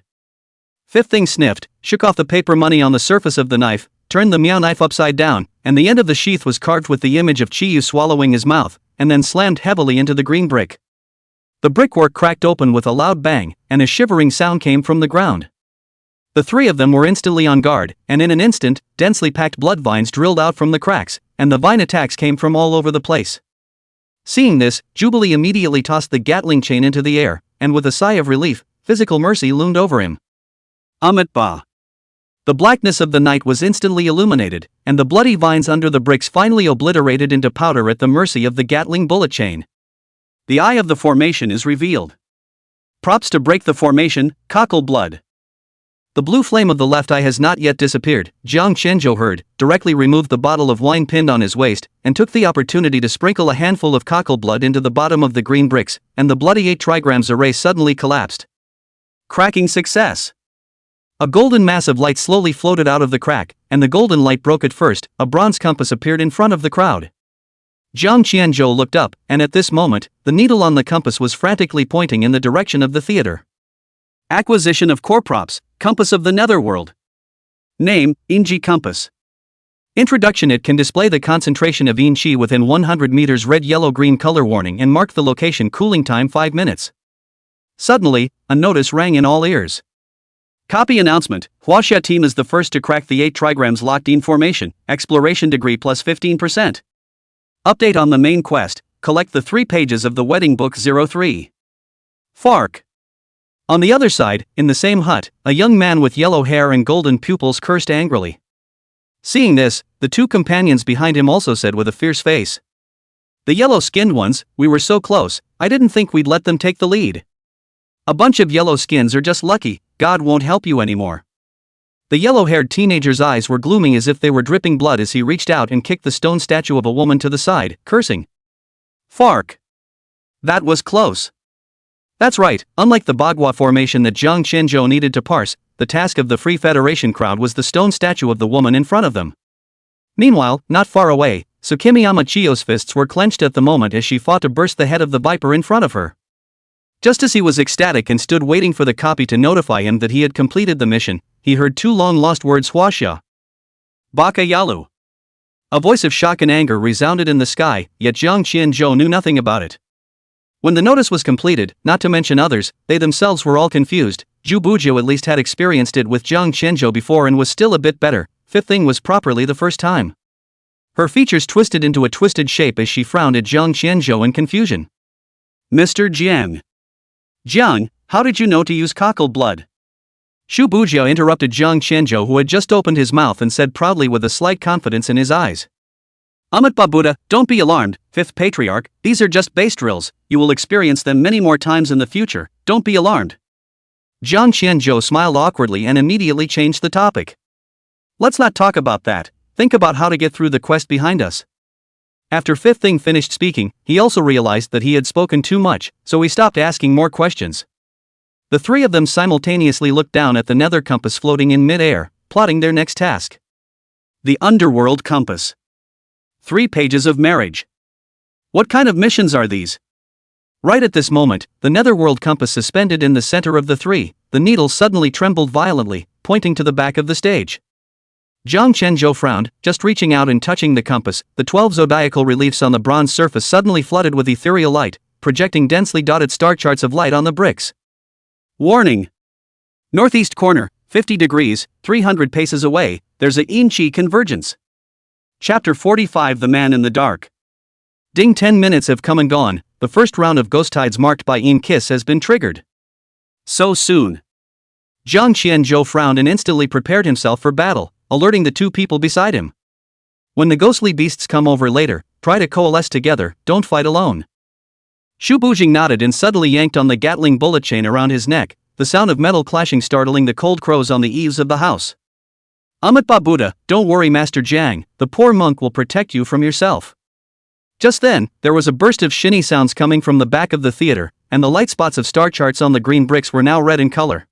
Fifth Thing sniffed, shook off the paper money on the surface of the knife, turned the Miao knife upside down, and the end of the sheath was carved with the image of Chiyu swallowing his mouth, and then slammed heavily into the green brick. The brickwork cracked open with a loud bang, and a shivering sound came from the ground. The 3 of them were instantly on guard, and in an instant, densely packed blood vines drilled out from the cracks, and the vine attacks came from all over the place. Seeing this, Jubilee immediately tossed the Gatling chain into the air, and with a sigh of relief, physical mercy loomed over him. Ba. The blackness of the night was instantly illuminated, and the bloody vines under the bricks finally obliterated into powder at the mercy of the Gatling bullet chain. The eye of the formation is revealed. Props to break the formation, cockle blood. The blue flame of the left eye has not yet disappeared, Jiang Qianzhou heard, directly removed the bottle of wine pinned on his waist, and took the opportunity to sprinkle a handful of cockle blood into the bottom of the green bricks, and the bloody 8 trigrams array suddenly collapsed. Cracking success! A golden mass of light slowly floated out of the crack, and the golden light broke it first. A bronze compass appeared in front of the crowd. Jiang Qianzhou looked up, and at this moment, the needle on the compass was frantically pointing in the direction of the theater. Acquisition of core props, Compass of the Netherworld. Name, Inji Compass. Introduction: It can display the concentration of Yin Qi within 100 meters. Red yellow green color warning and mark the location. Cooling time 5 minutes. Suddenly, a notice rang in all ears. Copy announcement: Huaxia team is the first to crack the 8 trigrams locked-in formation, exploration degree plus 15%. Update on the main quest: collect the 3 pages of the wedding book 03. Fark. On the other side, in the same hut, a young man with yellow hair and golden pupils cursed angrily. Seeing this, the 2 companions behind him also said with a fierce face. The yellow-skinned ones, we were so close, I didn't think we'd let them take the lead. A bunch of yellow skins are just lucky, God won't help you anymore. The yellow-haired teenager's eyes were gloomy as if they were dripping blood as he reached out and kicked the stone statue of a woman to the side, cursing. Fark. That was close. That's right, unlike the Bagua formation that Jiang Qianzhou needed to parse, the task of the Free Federation crowd was the stone statue of the woman in front of them. Meanwhile, not far away, Tsukimiyama Chiyo's fists were clenched at the moment as she fought to burst the head of the viper in front of her. Just as he was ecstatic and stood waiting for the copy to notify him that he had completed the mission, he heard 2 long-lost words: Huaxia. Baka Yalu. A voice of shock and anger resounded in the sky, yet Jiang Qianzhou knew nothing about it. When the notice was completed, not to mention others, they themselves were all confused. Zhu Buzhou at least had experienced it with Jiang Qianzhou before and was still a bit better. Fifth thing was properly the first time. Her features twisted into a twisted shape as she frowned at Jiang Qianzhou in confusion. Mr. Jiang. Jiang, how did you know to use cockle blood? Zhu Buzhou interrupted Jiang Qianzhou, who had just opened his mouth, and said proudly with a slight confidence in his eyes. Buddha, don't be alarmed, 5th Patriarch, these are just base drills, you will experience them many more times in the future, don't be alarmed. Jiang Qianzhou smiled awkwardly and immediately changed the topic. Let's not talk about that, think about how to get through the quest behind us. After Fifth Thing finished speaking, he also realized that he had spoken too much, so he stopped asking more questions. The 3 of them simultaneously looked down at the nether compass floating in mid-air, plotting their next task. The Underworld Compass. 3 pages of marriage. What kind of missions are these? Right at this moment, the netherworld compass suspended in the center of the 3, the needle suddenly trembled violently, pointing to the back of the stage. Jiang Qianzhou frowned, just reaching out and touching the compass. The 12 zodiacal reliefs on the bronze surface suddenly flooded with ethereal light, projecting densely dotted star charts of light on the bricks. Warning! Northeast corner, 50 degrees, 300 paces away, there's a Yin-Qi convergence. Chapter 45: The Man in the Dark. Ding, 10 minutes have come and gone, the first round of ghost tides marked by Yin Kiss has been triggered. So soon. Jiang Qianzhou frowned and instantly prepared himself for battle, alerting the 2 people beside him. When the ghostly beasts come over later, try to coalesce together, don't fight alone. Zhu Buzhou nodded and suddenly yanked on the Gatling bullet chain around his neck, the sound of metal clashing startling the cold crows on the eaves of the house. Buddha, don't worry Master Jiang, the poor monk will protect you from yourself. Just then, there was a burst of shinny sounds coming from the back of the theater, and the light spots of star charts on the green bricks were now red in color.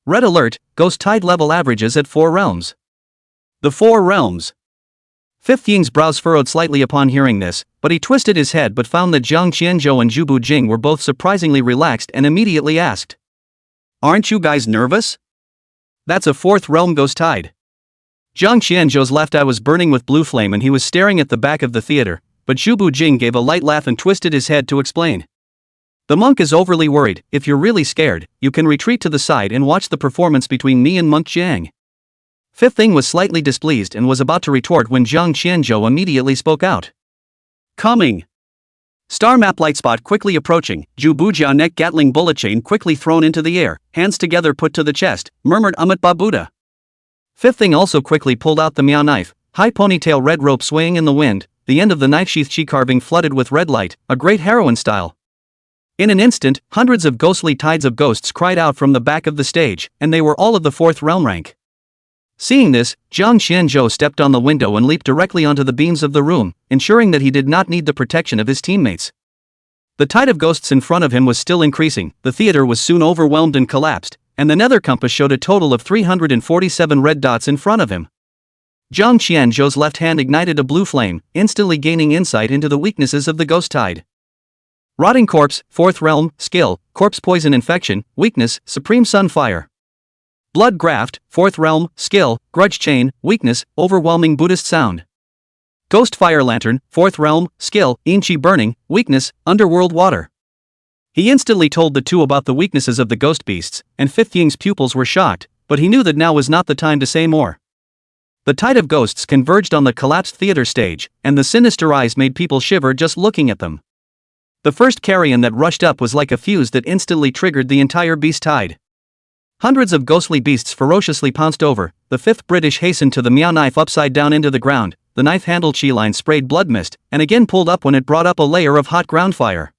Red alert, ghost tide level averages at 4 realms. The 4 realms. Fifth Ying's brows furrowed slightly upon hearing this, but he twisted his head but found that Jiang Qianzhou and Zhu Buzhou were both surprisingly relaxed and immediately asked. Aren't you guys nervous? That's a 4th realm ghost tide. Jiang Qianzhou's left eye was burning with blue flame and he was staring at the back of the theater, but Zhu Buzhou gave a light laugh and twisted his head to explain. The monk is overly worried. If you're really scared, you can retreat to the side and watch the performance between me and Monk Jiang. Fifth Thing was slightly displeased and was about to retort when Jiang Qianzhou immediately spoke out. Coming. Star map light spot quickly approaching, Jubujia neck Gatling bullet chain quickly thrown into the air, hands together put to the chest, murmured Umat Babuda. Fifth thing also quickly pulled out the meow knife, high ponytail red rope swaying in the wind, the end of the knife sheath carving flooded with red light, a great heroine style. In an instant, hundreds of ghostly tides of ghosts cried out from the back of the stage, and they were all of the 4th realm rank. Seeing this, Jiang Qianzhou stepped on the window and leaped directly onto the beams of the room, ensuring that he did not need the protection of his teammates. The tide of ghosts in front of him was still increasing, the theater was soon overwhelmed and collapsed, and the nether compass showed a total of 347 red dots in front of him. Jiang Qianzhou's left hand ignited a blue flame, instantly gaining insight into the weaknesses of the ghost tide. Rotting corpse, 4th realm, skill, corpse poison infection, weakness, supreme sun fire. Blood graft, 4th realm, skill, grudge chain, weakness, overwhelming Buddhist sound. Ghost fire lantern, 4th realm, skill, inchi burning, weakness, underworld water. He instantly told the two about the weaknesses of the ghost beasts, and Fifth Ying's pupils were shocked, but he knew that now was not the time to say more. The tide of ghosts converged on the collapsed theater stage, and the sinister eyes made people shiver just looking at them. The first carrion that rushed up was like a fuse that instantly triggered the entire beast tide. Hundreds of ghostly beasts ferociously pounced over, the 5th British hastened to the meow knife upside down into the ground, the knife-handled she-line sprayed blood mist, and again pulled up when it brought up a layer of hot ground fire.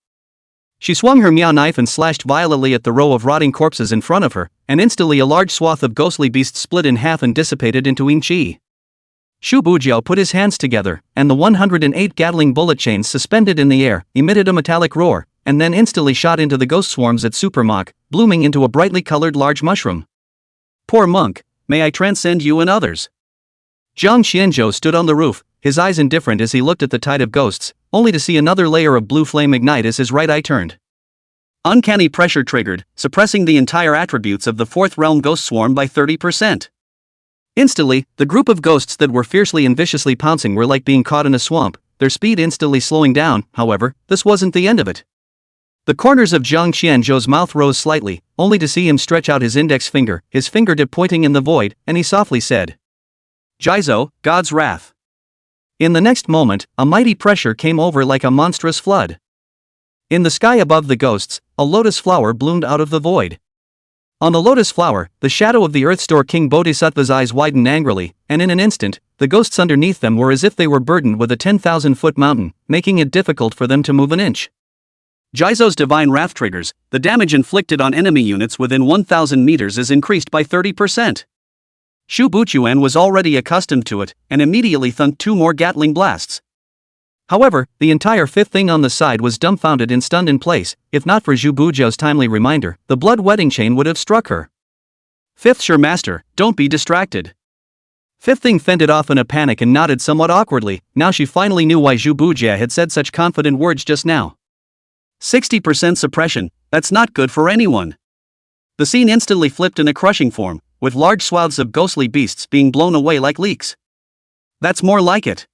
She swung her meow knife and slashed violently at the row of rotting corpses in front of her, and instantly a large swath of ghostly beasts split in half and dissipated into yin chi. Shu Bujiao put his hands together, and the 108 Gatling bullet chains suspended in the air emitted a metallic roar, and then instantly shot into the ghost swarms at Supermach, blooming into a brightly colored large mushroom. Poor monk, may I transcend you and others. Jiang Qianzhou stood on the roof, his eyes indifferent as he looked at the tide of ghosts, only to see another layer of blue flame ignite as his right eye turned. Uncanny pressure triggered, suppressing the entire attributes of the 4th realm ghost swarm by 30%. Instantly, the group of ghosts that were fiercely and viciously pouncing were like being caught in a swamp, their speed instantly slowing down. However, this wasn't the end of it. The corners of Jiang Qianzhou's mouth rose slightly, only to see him stretch out his index finger, his fingertip pointing in the void, and he softly said, Jizo, God's wrath. In the next moment, a mighty pressure came over like a monstrous flood. In the sky above the ghosts, a lotus flower bloomed out of the void. On the lotus flower, the shadow of the Earth Store King Bodhisattva's eyes widened angrily, and in an instant, the ghosts underneath them were as if they were burdened with a 10,000-foot mountain, making it difficult for them to move an inch. Jizo's divine wrath triggers, the damage inflicted on enemy units within 1,000 meters is increased by 30%. Shu Buchuan was already accustomed to it, and immediately thunked 2 more Gatling blasts. However, the entire 5th thing on the side was dumbfounded and stunned in place. If not for Zhu Bujiao's timely reminder, the blood wedding chain would have struck her. 5th Sure Master, don't be distracted. 5th thing fended off in a panic and nodded somewhat awkwardly. Now she finally knew why Zhu Bujia had said such confident words just now. 60% suppression, that's not good for anyone. The scene instantly flipped in a crushing form, with large swaths of ghostly beasts being blown away like leaks. That's more like it.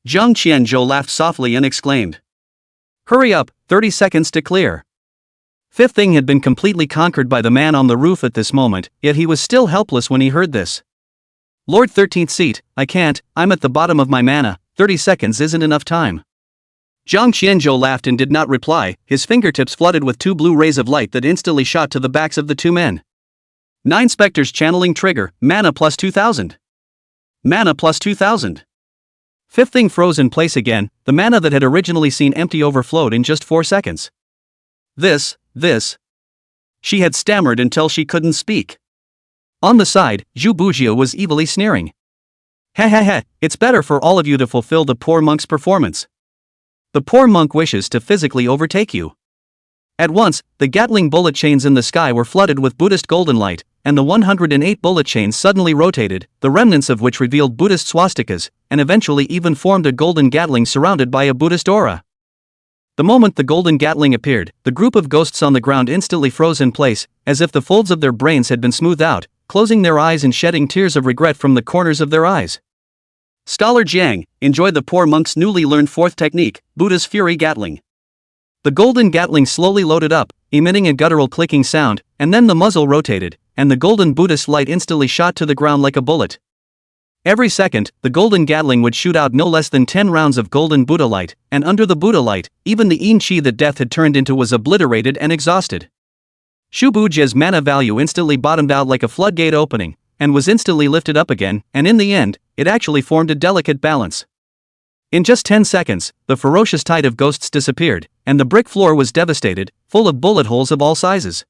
Jiang Qianzhou laughed softly and exclaimed. Hurry up, 30 seconds to clear. 5th thing had been completely conquered by the man on the roof at this moment, yet he was still helpless when he heard this. Lord 13th seat, I can't, I'm at the bottom of my mana, 30 seconds isn't enough time. Jiang Qianzhou laughed and did not reply, his fingertips flooded with 2 blue rays of light that instantly shot to the backs of the 2 men. 9 specters channeling trigger, mana plus 2000. Mana plus 2000. 5th thing froze in place again, the mana that had originally seemed empty overflowed in just 4 seconds. This. She had stammered until she couldn't speak. On the side, Zhu Bujia was evilly sneering. Ha, it's better for all of you to fulfill the poor monk's performance. The poor monk wishes to physically overtake you. At once, the Gatling bullet chains in the sky were flooded with Buddhist golden light, and the 108 bullet chains suddenly rotated, the remnants of which revealed Buddhist swastikas, and eventually even formed a golden Gatling surrounded by a Buddhist aura. The moment the golden Gatling appeared, the group of ghosts on the ground instantly froze in place, as if the folds of their brains had been smoothed out, closing their eyes and shedding tears of regret from the corners of their eyes. Scholar Jiang, enjoy the poor monk's newly learned 4th technique, Buddha's Fury Gatling. The golden Gatling slowly loaded up, emitting a guttural clicking sound, and then the muzzle rotated, and the golden Buddhist light instantly shot to the ground like a bullet. Every second, the golden Gatling would shoot out no less than 10 rounds of golden Buddha light, and under the Buddha light, even the Yin Chi that death had turned into was obliterated and exhausted. Shubuja's mana value instantly bottomed out like a floodgate opening, and was instantly lifted up again, and in the end, it actually formed a delicate balance. In just 10 seconds, the ferocious tide of ghosts disappeared, and the brick floor was devastated, full of bullet holes of all sizes.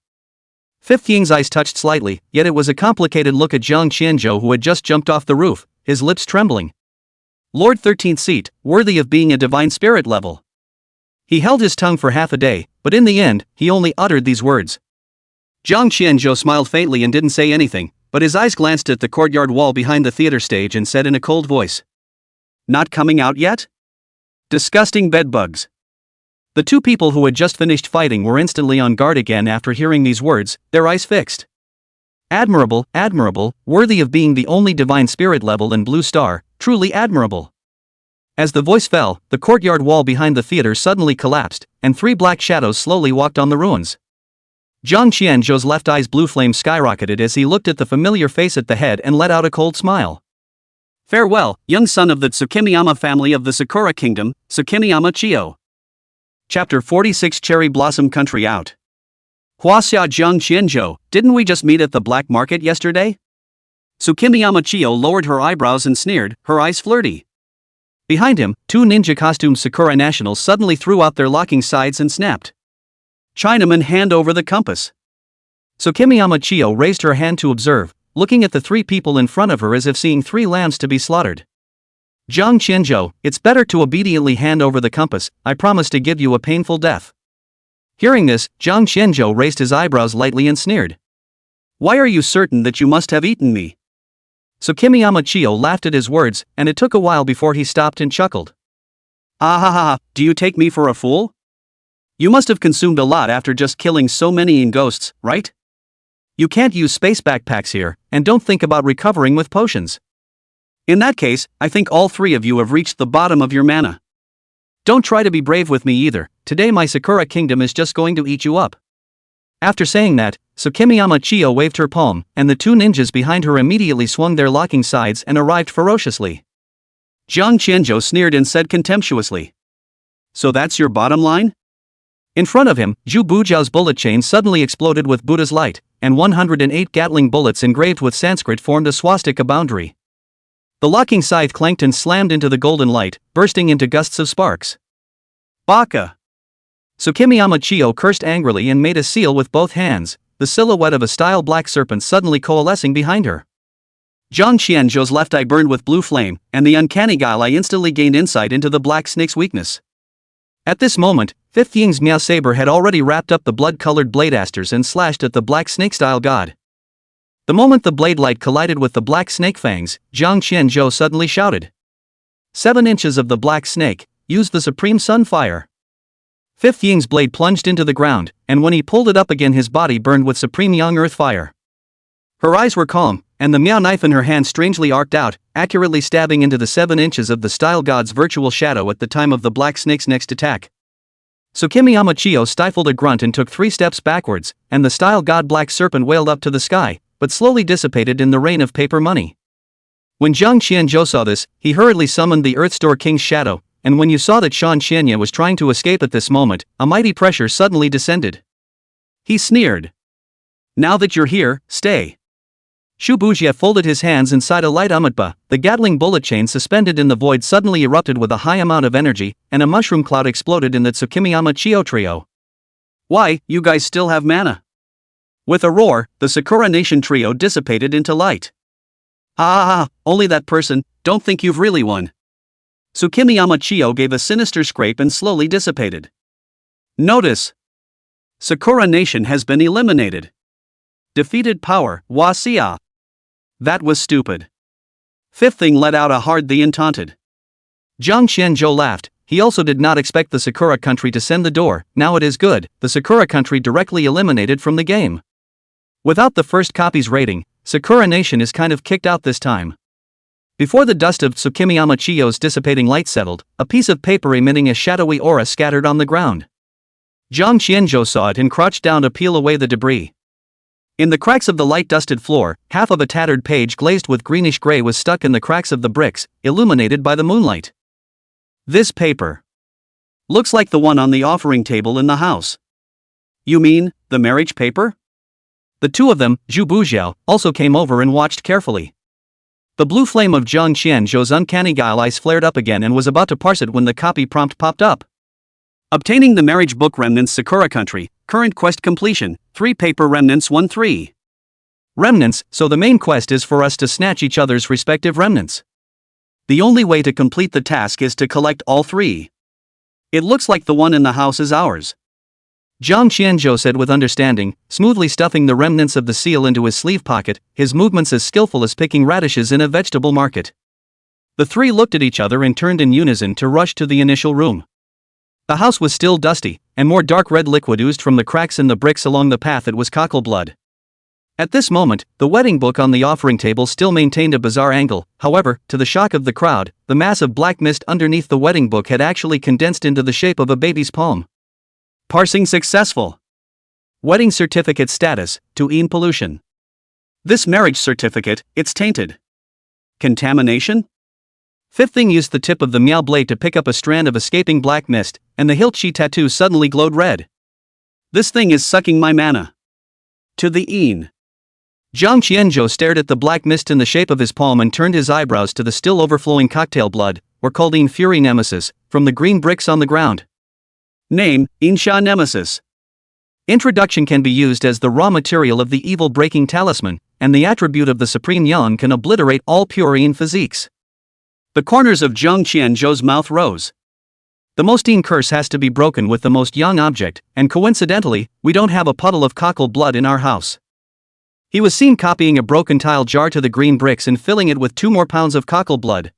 Fifth Ying's eyes touched slightly, yet it was a complicated look at Zhang Qianzhou, who had just jumped off the roof, his lips trembling. Lord 13th seat, worthy of being a divine spirit level. He held his tongue for half a day, but in the end, he only uttered these words. Zhang Qianzhou smiled faintly and didn't say anything, but his eyes glanced at the courtyard wall behind the theater stage and said in a cold voice. Not coming out yet? Disgusting bedbugs. The two people who had just finished fighting were instantly on guard again after hearing these words, their eyes fixed. Admirable, admirable, worthy of being the only divine spirit level in Blue Star, truly admirable. As the voice fell, the courtyard wall behind the theater suddenly collapsed, and 3 black shadows slowly walked on the ruins. Zhang Qianzhou's left eye's blue flame skyrocketed as he looked at the familiar face at the head and let out a cold smile. Farewell, young son of the Tsukimiyama family of the Sakura Kingdom, Tsukimiyama Chiyo. Chapter 46 Cherry Blossom Country Out. Huaxia Zhang Qianzhou, didn't we just meet at the black market yesterday? Tsukimiyama Chiyo lowered her eyebrows and sneered, her eyes flirty. Behind him, 2 ninja-costumed Sakura nationals suddenly threw out their locking sides and snapped. Chinaman, hand over the compass. Tsukimiyama Chiyo raised her hand to observe, looking at the 3 people in front of her as if seeing 3 lambs to be slaughtered. Zhang Qianzhou, it's better to obediently hand over the compass, I promise to give you a painful death. Hearing this, Zhang Qianzhou raised his eyebrows lightly and sneered. Why are you certain that you must have eaten me? Tsukimiyama Chiyo laughed at his words, and it took a while before he stopped and chuckled. Ah ha ha ha, do you take me for a fool? You must have consumed a lot after just killing so many Yin ghosts, right? You can't use space backpacks here, and don't think about recovering with potions. In that case, I think all 3 of you have reached the bottom of your mana. Don't try to be brave with me either, today my Sakura Kingdom is just going to eat you up. After saying that, Tsukimiyama Chiyo waved her palm, and the 2 ninjas behind her immediately swung their locking sides and arrived ferociously. Zhang Qianzhou sneered and said contemptuously. So that's your bottom line? In front of him, Zhu Bujiao's bullet chain suddenly exploded with Buddha's light, and 108 Gatling bullets engraved with Sanskrit formed a swastika boundary. The locking scythe clanked and slammed into the golden light, bursting into gusts of sparks. Baka! Tsukimiyama Chiyo cursed angrily and made a seal with both hands, the silhouette of a style black serpent suddenly coalescing behind her. Zhang Qianzhou's left eye burned with blue flame, and the uncanny guile eye instantly gained insight into the black snake's weakness. At this moment, Fifth Ying's Miao Saber had already wrapped up the blood-colored blade asters and slashed at the black snake-style god. The moment the blade light collided with the black snake fangs, Zhang Qianzhou suddenly shouted. 7 inches of the black snake, use the supreme sun fire. Fifth Ying's blade plunged into the ground, and when he pulled it up again his body burned with supreme young earth fire. Her eyes were calm, and the Miao knife in her hand strangely arced out, accurately stabbing into the 7 inches of the style god's virtual shadow at the time of the black snake's next attack. Tsukimiyama Chiyo stifled a grunt and took 3 steps backwards, and the style god black serpent wailed up to the sky, but slowly dissipated in the rain of paper money. When Zhang Qianzhou saw this, he hurriedly summoned the Earth Store King's shadow, and when you saw that Shan Qianya was trying to escape at this moment, a mighty pressure suddenly descended. He sneered. Now that you're here, stay. Shu Bujia folded his hands inside a light umatba, the Gatling bullet chain suspended in the void suddenly erupted with a high amount of energy, and a mushroom cloud exploded in the Tsukimiyama Chiyo trio. Why, you guys still have mana? With a roar, the Sakura Nation trio dissipated into light. Ah, only that person, don't think you've really won. Tsukimiyama Chiyo gave a sinister scrape and slowly dissipated. Notice. Sakura Nation has been eliminated. Defeated power, Wasia. That was stupid. Fifth Thing let out a hard the and taunted. Zhang Qianzhou laughed. He also did not expect the Sakura country to send the door. Now it is good, the Sakura country directly eliminated from the game. Without the first copy's rating, Sakura Nation is kind of kicked out this time. Before the dust of Tsukimiyama Chiyo's dissipating light settled, a piece of paper emitting a shadowy aura scattered on the ground. Zhang Qianzhou saw it and crouched down to peel away the debris. In the cracks of the light-dusted floor, half of a tattered page glazed with greenish-gray was stuck in the cracks of the bricks, illuminated by the moonlight. This paper looks like the one on the offering table in the house. You mean, the marriage paper? The two of them, Zhu Bujiao, also came over and watched carefully. The blue flame of Zhang Qianzhou's uncanny guile eyes flared up again and was about to parse it when the copy prompt popped up. Obtaining the marriage book remnants Sakura Country, current quest completion, 3 paper remnants 1-3. Remnants, so the main quest is for us to snatch each other's respective remnants. The only way to complete the task is to collect all 3. It looks like the one in the house is ours. Zhang Qianzhou said with understanding, smoothly stuffing the remnants of the seal into his sleeve pocket, his movements as skillful as picking radishes in a vegetable market. The 3 looked at each other and turned in unison to rush to the initial room. The house was still dusty, and more dark red liquid oozed from the cracks in the bricks along the path. It was cockle blood. At this moment, the wedding book on the offering table still maintained a bizarre angle. However, to the shock of the crowd, the mass of black mist underneath the wedding book had actually condensed into the shape of a baby's palm. Parsing successful. Wedding certificate status, to Ian pollution. This marriage certificate, it's tainted. Contamination? Fifth Thing used the tip of the meow blade to pick up a strand of escaping black mist, and the hilt chi tattoo suddenly glowed red. This thing is sucking my mana. To the Ian. Zhang Qianzhou stared at the black mist in the shape of his palm and turned his eyebrows to the still overflowing cocktail blood, or called Ian Fury Nemesis, from the green bricks on the ground. Name, Insha Nemesis. Introduction can be used as the raw material of the evil-breaking talisman, and the attribute of the supreme Yan can obliterate all pure Ian physiques. The corners of Zhang Qianzhou's mouth rose. The most Ian curse has to be broken with the most young object, and coincidentally, we don't have a puddle of cockle blood in our house. He was seen copying a broken tile jar to the green bricks and filling it with 2 more pounds of cockle blood.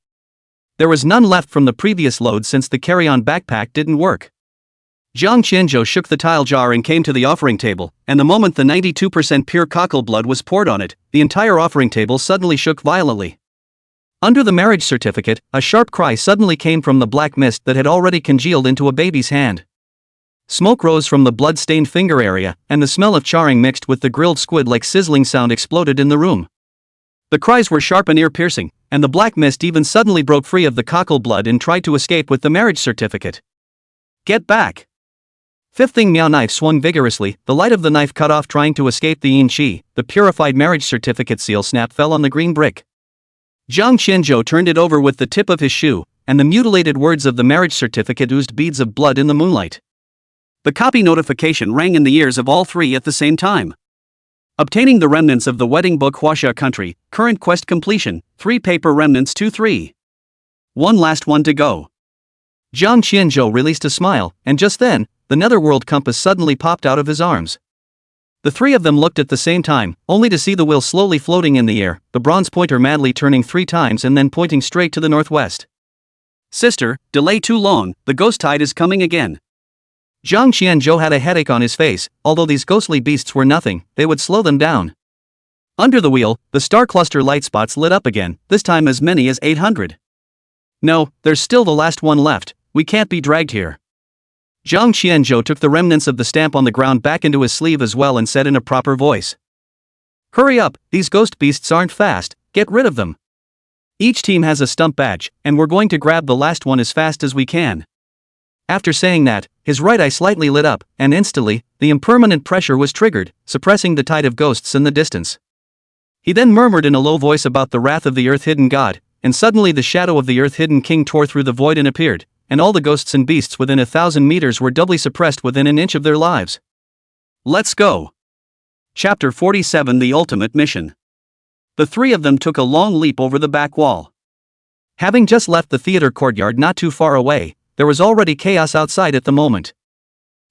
There was none left from the previous load since the carry-on backpack didn't work. Zhang Qianzhou shook the tile jar and came to the offering table, and the moment the 92% pure cockle blood was poured on it, the entire offering table suddenly shook violently. Under the marriage certificate, a sharp cry suddenly came from the black mist that had already congealed into a baby's hand. Smoke rose from the blood-stained finger area, and the smell of charring mixed with the grilled squid-like sizzling sound exploded in the room. The cries were sharp and ear-piercing, and the black mist even suddenly broke free of the cockle blood and tried to escape with the marriage certificate. Get back! Fifth Thing Meow knife swung vigorously, the light of the knife cut off trying to escape the Yin Chi. The purified marriage certificate seal snap fell on the green brick. Zhang Qianzhou turned it over with the tip of his shoe, and the mutilated words of the marriage certificate oozed beads of blood in the moonlight. The copy notification rang in the ears of all 3 at the same time. Obtaining the remnants of the wedding book Huaxia Country, current quest completion, 3 paper remnants 2-3. One last one to go. Zhang Qianzhou released a smile, and just then, the netherworld compass suddenly popped out of his arms. The 3 of them looked at the same time, only to see the wheel slowly floating in the air, the bronze pointer madly turning 3 times and then pointing straight to the northwest. Sister, delay too long, the ghost tide is coming again. Zhang Qianzhou had a headache on his face. Although these ghostly beasts were nothing, they would slow them down. Under the wheel, the star cluster light spots lit up again, this time as many as 800. No, there's still the last one left, we can't be dragged here. Zhang Qianzhou took the remnants of the stamp on the ground back into his sleeve as well and said in a proper voice. Hurry up, these ghost beasts aren't fast, get rid of them. Each team has a stump badge, and we're going to grab the last one as fast as we can. After saying that, his right eye slightly lit up, and instantly, the impermanent pressure was triggered, suppressing the tide of ghosts in the distance. He then murmured in a low voice about the wrath of the earth-hidden god, and suddenly the shadow of the earth-hidden king tore through the void and appeared, and all the ghosts and beasts within 1,000 meters were doubly suppressed within an inch of their lives. Let's go. Chapter 47 The Ultimate Mission. The 3 of them took a long leap over the back wall. Having just left the theater courtyard not too far away, there was already chaos outside at the moment.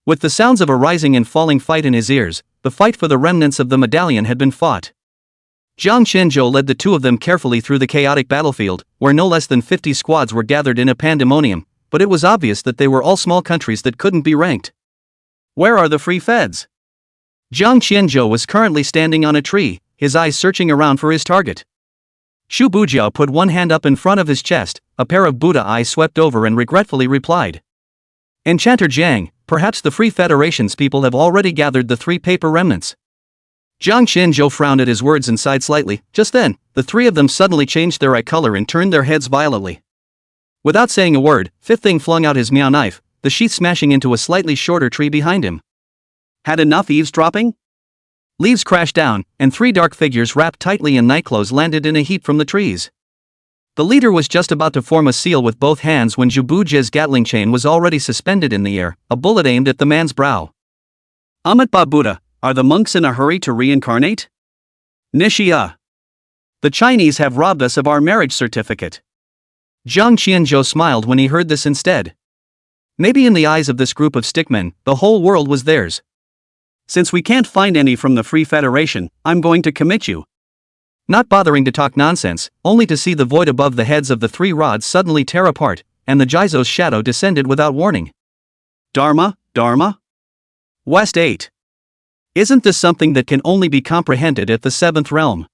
With the sounds of a rising and falling fight in his ears, the fight for the remnants of the medallion had been fought. Zhang Qianzhou led the 2 of them carefully through the chaotic battlefield, where no less than 50 squads were gathered in a pandemonium, but it was obvious that they were all small countries that couldn't be ranked. Where are the free feds? Zhang Qianzhou was currently standing on a tree, his eyes searching around for his target. Zhu Bujiao put one hand up in front of his chest, a pair of Buddha eyes swept over and regretfully replied. Enchanter Jiang, perhaps the Free Federation's people have already gathered the 3 paper remnants. Jiang Qianzhou frowned at his words and sighed slightly. Just then, the three of them suddenly changed their eye color and turned their heads violently. Without saying a word, Fifth Thing flung out his meow knife, the sheath smashing into a slightly shorter tree behind him. Had enough eavesdropping? Leaves crashed down, and three dark figures wrapped tightly in nightclothes landed in a heap from the trees. The leader was just about to form a seal with both hands when Zhubu Jie's Gatling chain was already suspended in the air, a bullet aimed at the man's brow. Amitabha Buddha, are the monks in a hurry to reincarnate? Nishia. The Chinese have robbed us of our marriage certificate. Jiang Qianzhou smiled when he heard this instead. Maybe in the eyes of this group of stickmen, the whole world was theirs. Since we can't find any from the Free Federation, I'm going to commit you. Not bothering to talk nonsense, only to see the void above the heads of the three rods suddenly tear apart, and the Jizo's shadow descended without warning. Dharma, Dharma? West 8. Isn't this something that can only be comprehended at the seventh realm?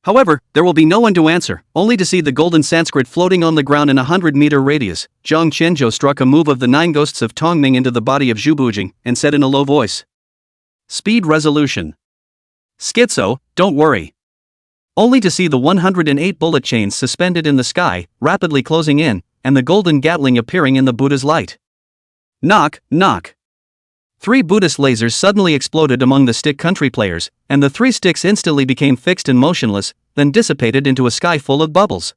However, there will be no one to answer, only to see the golden Sanskrit floating on the ground in a 100-meter radius. Jiang Qianzhou struck a move of the 9 ghosts of Tongming into the body of Zhu Bujing, and said in a low voice. Speed resolution. Schizo, don't worry. Only to see the 108 bullet chains suspended in the sky, rapidly closing in, and the golden Gatling appearing in the Buddha's light. Knock, knock. 3 Buddhist lasers suddenly exploded among the stick country players, and the 3 sticks instantly became fixed and motionless, then dissipated into a sky full of bubbles.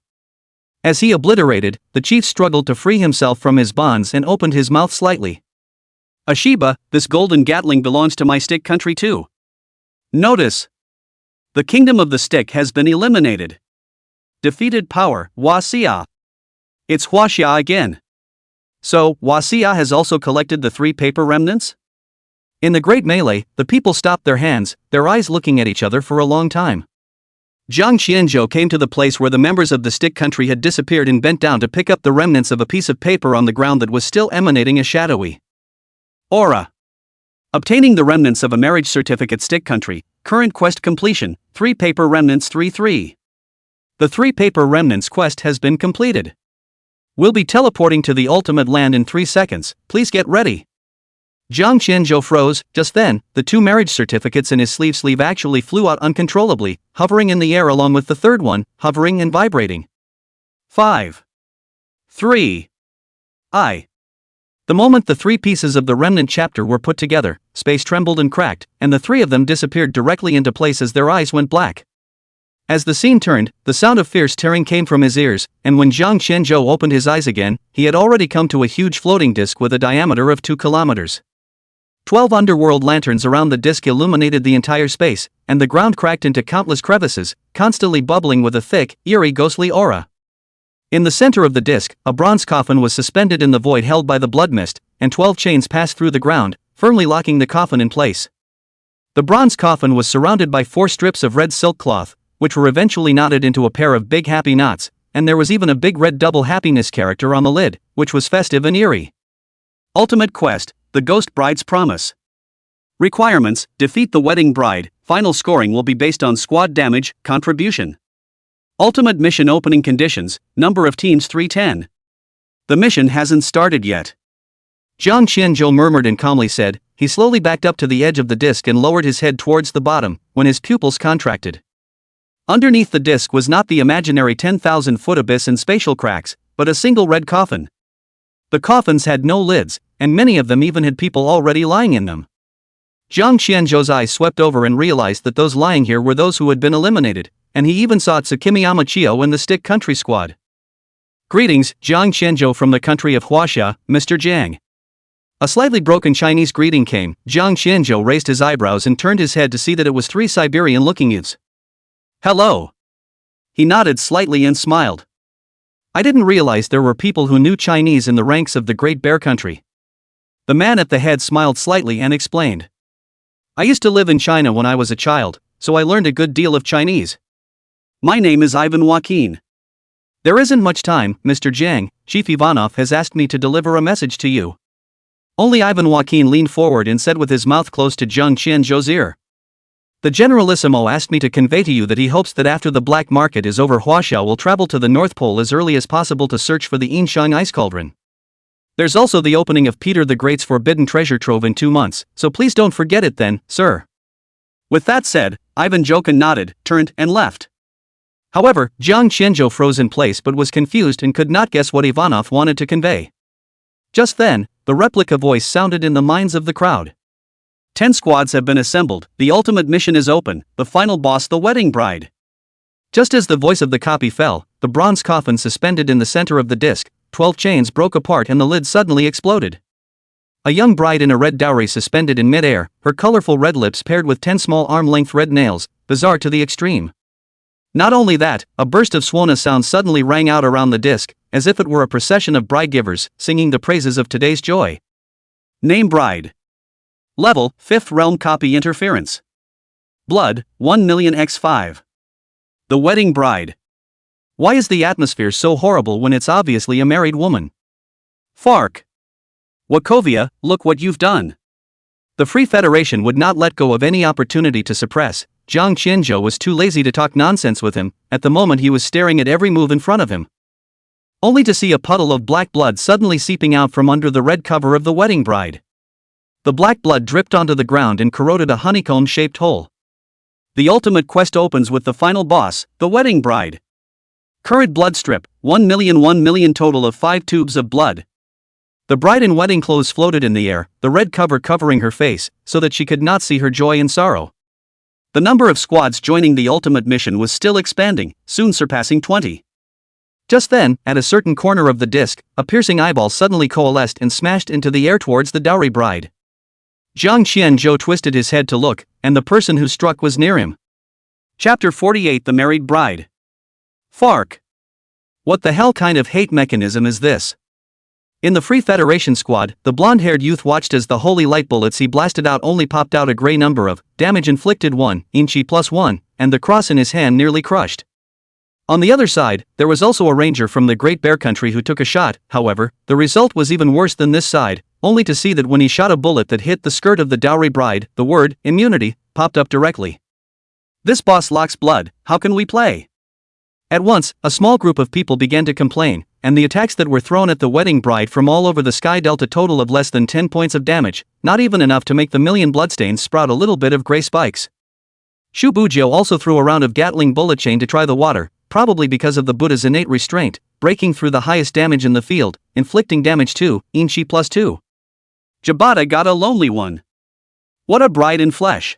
As he obliterated, the chief struggled to free himself from his bonds and opened his mouth slightly. Ashiba, this golden Gatling belongs to my stick country too. Notice. The kingdom of the stick has been eliminated. Defeated power, Huaxia. It's Huaxia again. So, Huaxia has also collected the 3 paper remnants? In the great melee, the people stopped their hands, their eyes looking at each other for a long time. Jiang Qianzhou came to the place where the members of the stick country had disappeared and bent down to pick up the remnants of a piece of paper on the ground that was still emanating a shadowy aura. Obtaining the remnants of a marriage certificate. Stick country, current quest completion, 3 paper remnants 3-3. The 3 paper remnants quest has been completed. We'll be teleporting to the ultimate land in 3 seconds, please get ready. Jiang Qianzhou froze. Just then, the 2 marriage certificates in his sleeve actually flew out uncontrollably, hovering in the air along with the third one, hovering and vibrating. 5. 3. I. The moment the 3 pieces of the remnant chapter were put together, space trembled and cracked, and the 3 of them disappeared directly into place as their eyes went black. As the scene turned, the sound of fierce tearing came from his ears, and when Jiang Qianzhou opened his eyes again, he had already come to a huge floating disc with a diameter of 2 kilometers. 12 underworld lanterns around the disc illuminated the entire space, and the ground cracked into countless crevices, constantly bubbling with a thick, eerie ghostly aura. In the center of the disc, a bronze coffin was suspended in the void held by the blood mist, and 12 chains passed through the ground, firmly locking the coffin in place. The bronze coffin was surrounded by 4 strips of red silk cloth, which were eventually knotted into a pair of big happy knots, and there was even a big red double happiness character on the lid, which was festive and eerie. Ultimate quest, the Ghost Bride's Promise. Requirements, defeat the wedding bride, final scoring will be based on squad damage, contribution. Ultimate mission opening conditions, number of teams 310. The mission hasn't started yet. Jiang Qianzhou murmured and calmly said. He slowly backed up to the edge of the disc and lowered his head towards the bottom, when his pupils contracted. Underneath the disc was not the imaginary 10,000-foot abyss and spatial cracks, but a single red coffin. The coffins had no lids, and many of them even had people already lying in them. Jiang Qianzhou's eyes swept over and realized that those lying here were those who had been eliminated, and he even saw Tsukimiyama Chio in the stick country squad. Greetings, Jiang Qianzhou from the country of Huaxia, Mr. Jiang. A slightly broken Chinese greeting came. Jiang Qianzhou raised his eyebrows and turned his head to see that it was 3 Siberian-looking youths. Hello. He nodded slightly and smiled. I didn't realize there were people who knew Chinese in the ranks of the Great Bear Country. The man at the head smiled slightly and explained. I used to live in China when I was a child, so I learned a good deal of Chinese. My name is Ivan Joaquin. There isn't much time, Mr. Jiang. Chief Ivanov has asked me to deliver a message to you. Only Ivan Joaquin leaned forward and said with his mouth close to Jiang Qianzhou's ear. The Generalissimo asked me to convey to you that he hopes that after the black market is over Huaxia will travel to the North Pole as early as possible to search for the Yinshang ice cauldron. There's also the opening of Peter the Great's forbidden treasure trove in 2 months, so please don't forget it then, sir. With that said, Ivan Jokin nodded, turned, and left. However, Jiang Qianzhou froze in place but was confused and could not guess what Ivanov wanted to convey. Just then, the replica voice sounded in the minds of the crowd. 10 squads have been assembled, the ultimate mission is open, the final boss the wedding bride. Just as the voice of the copy fell, the bronze coffin suspended in the center of the disc, 12 chains broke apart and the lid suddenly exploded. A young bride in a red dowry suspended in mid-air, her colorful red lips paired with 10 small arm-length red nails, bizarre to the extreme. Not only that, a burst of swana sound suddenly rang out around the disc, as if it were a procession of bride-givers, singing the praises of today's joy. Name bride. Level, 5th realm copy interference. Blood, 1,000,000x5. The wedding bride. Why is the atmosphere so horrible when it's obviously a married woman? Fark. Wachovia, look what you've done. The Free Federation would not let go of any opportunity to suppress. Jiang Qianzhou was too lazy to talk nonsense with him. At the moment he was staring at every move in front of him. Only to see a puddle of black blood suddenly seeping out from under the red cover of the wedding bride. The black blood dripped onto the ground and corroded a honeycomb-shaped hole. The ultimate quest opens with the final boss, the wedding bride. Current blood strip, 1,000,000 total of 5 tubes of blood. The bride in wedding clothes floated in the air, the red cover covering her face, so that she could not see her joy and sorrow. The number of squads joining the ultimate mission was still expanding, soon surpassing 20. Just then, at a certain corner of the disc, a piercing eyeball suddenly coalesced and smashed into the air towards the dowry bride. Jiang Qianzhou twisted his head to look, and the person who struck was near him. Chapter 48 The Married Bride. Fark. What the hell kind of hate mechanism is this? In the Free Federation squad, the blonde-haired youth watched as the holy light bullets he blasted out only popped out a gray number of damage inflicted 1, Inchi +1, and the cross in his hand nearly crushed. On the other side, there was also a ranger from the Great Bear Country who took a shot. However, the result was even worse than this side, only to see that when he shot a bullet that hit the skirt of the dowry bride, the word immunity popped up directly. This boss locks blood, how can we play? At once, a small group of people began to complain, and the attacks that were thrown at the wedding bride from all over the sky dealt a total of less than 10 points of damage, not even enough to make the million bloodstains sprout a little bit of gray spikes. Shu Bujio also threw a round of Gatling bullet chain to try the water, probably because of the Buddha's innate restraint, breaking through the highest damage in the field, inflicting damage to Inchi +2. Jabata got a lonely one. What a bride in flesh.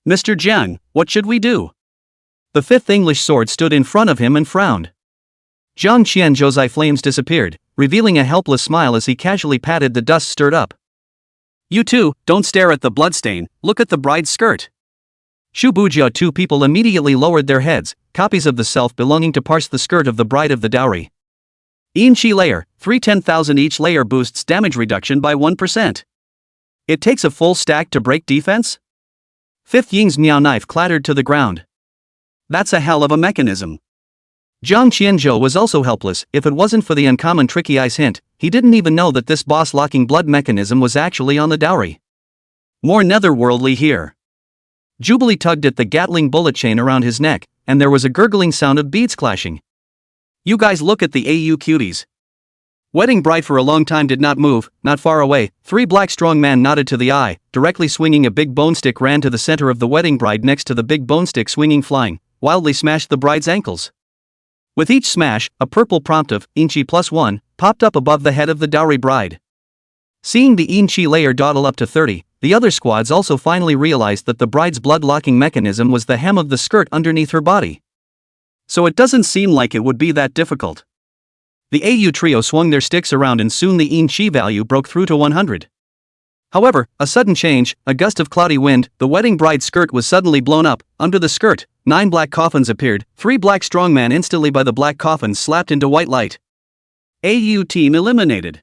Mr. Jiang, what should we do? The 5th English sword stood in front of him and frowned. Jiang Qianzhou's eye flames disappeared, revealing a helpless smile as he casually patted the dust stirred up. You too, don't stare at the bloodstain, look at the bride's skirt. Shu Bujia. 2 people immediately lowered their heads, copies of the self belonging to parse the skirt of the bride of the dowry. Inchi layer, 310,000 each layer boosts damage reduction by 1%. It takes a full stack to break defense? 5th Ying's meow knife clattered to the ground. That's a hell of a mechanism. Jiang Qianzhou was also helpless. If it wasn't for the uncommon tricky eyes hint, he didn't even know that this boss-locking blood mechanism was actually on the dowry. More netherworldly here. Jubilee tugged at the Gatling bullet chain around his neck, and there was a gurgling sound of beads clashing. You guys look at the AU cuties. Wedding bride for a long time did not move. Not far away, 3 black strong men nodded to the eye, directly swinging a big bone stick ran to the center of the wedding bride next to the big bone stick swinging flying, wildly smashed the bride's ankles. With each smash, a purple prompt of Inchi +1 popped up above the head of the dowry bride. Seeing the Inchi layer dawdle up to 30, the other squads also finally realized that the bride's blood-locking mechanism was the hem of the skirt underneath her body. So it doesn't seem like it would be that difficult. The AU trio swung their sticks around and soon the Inchi value broke through to 100. However, a sudden change, a gust of cloudy wind, the wedding bride's skirt was suddenly blown up. Under the skirt, 9 black coffins appeared, 3 black strongmen instantly by the black coffins slapped into white light. AU team eliminated.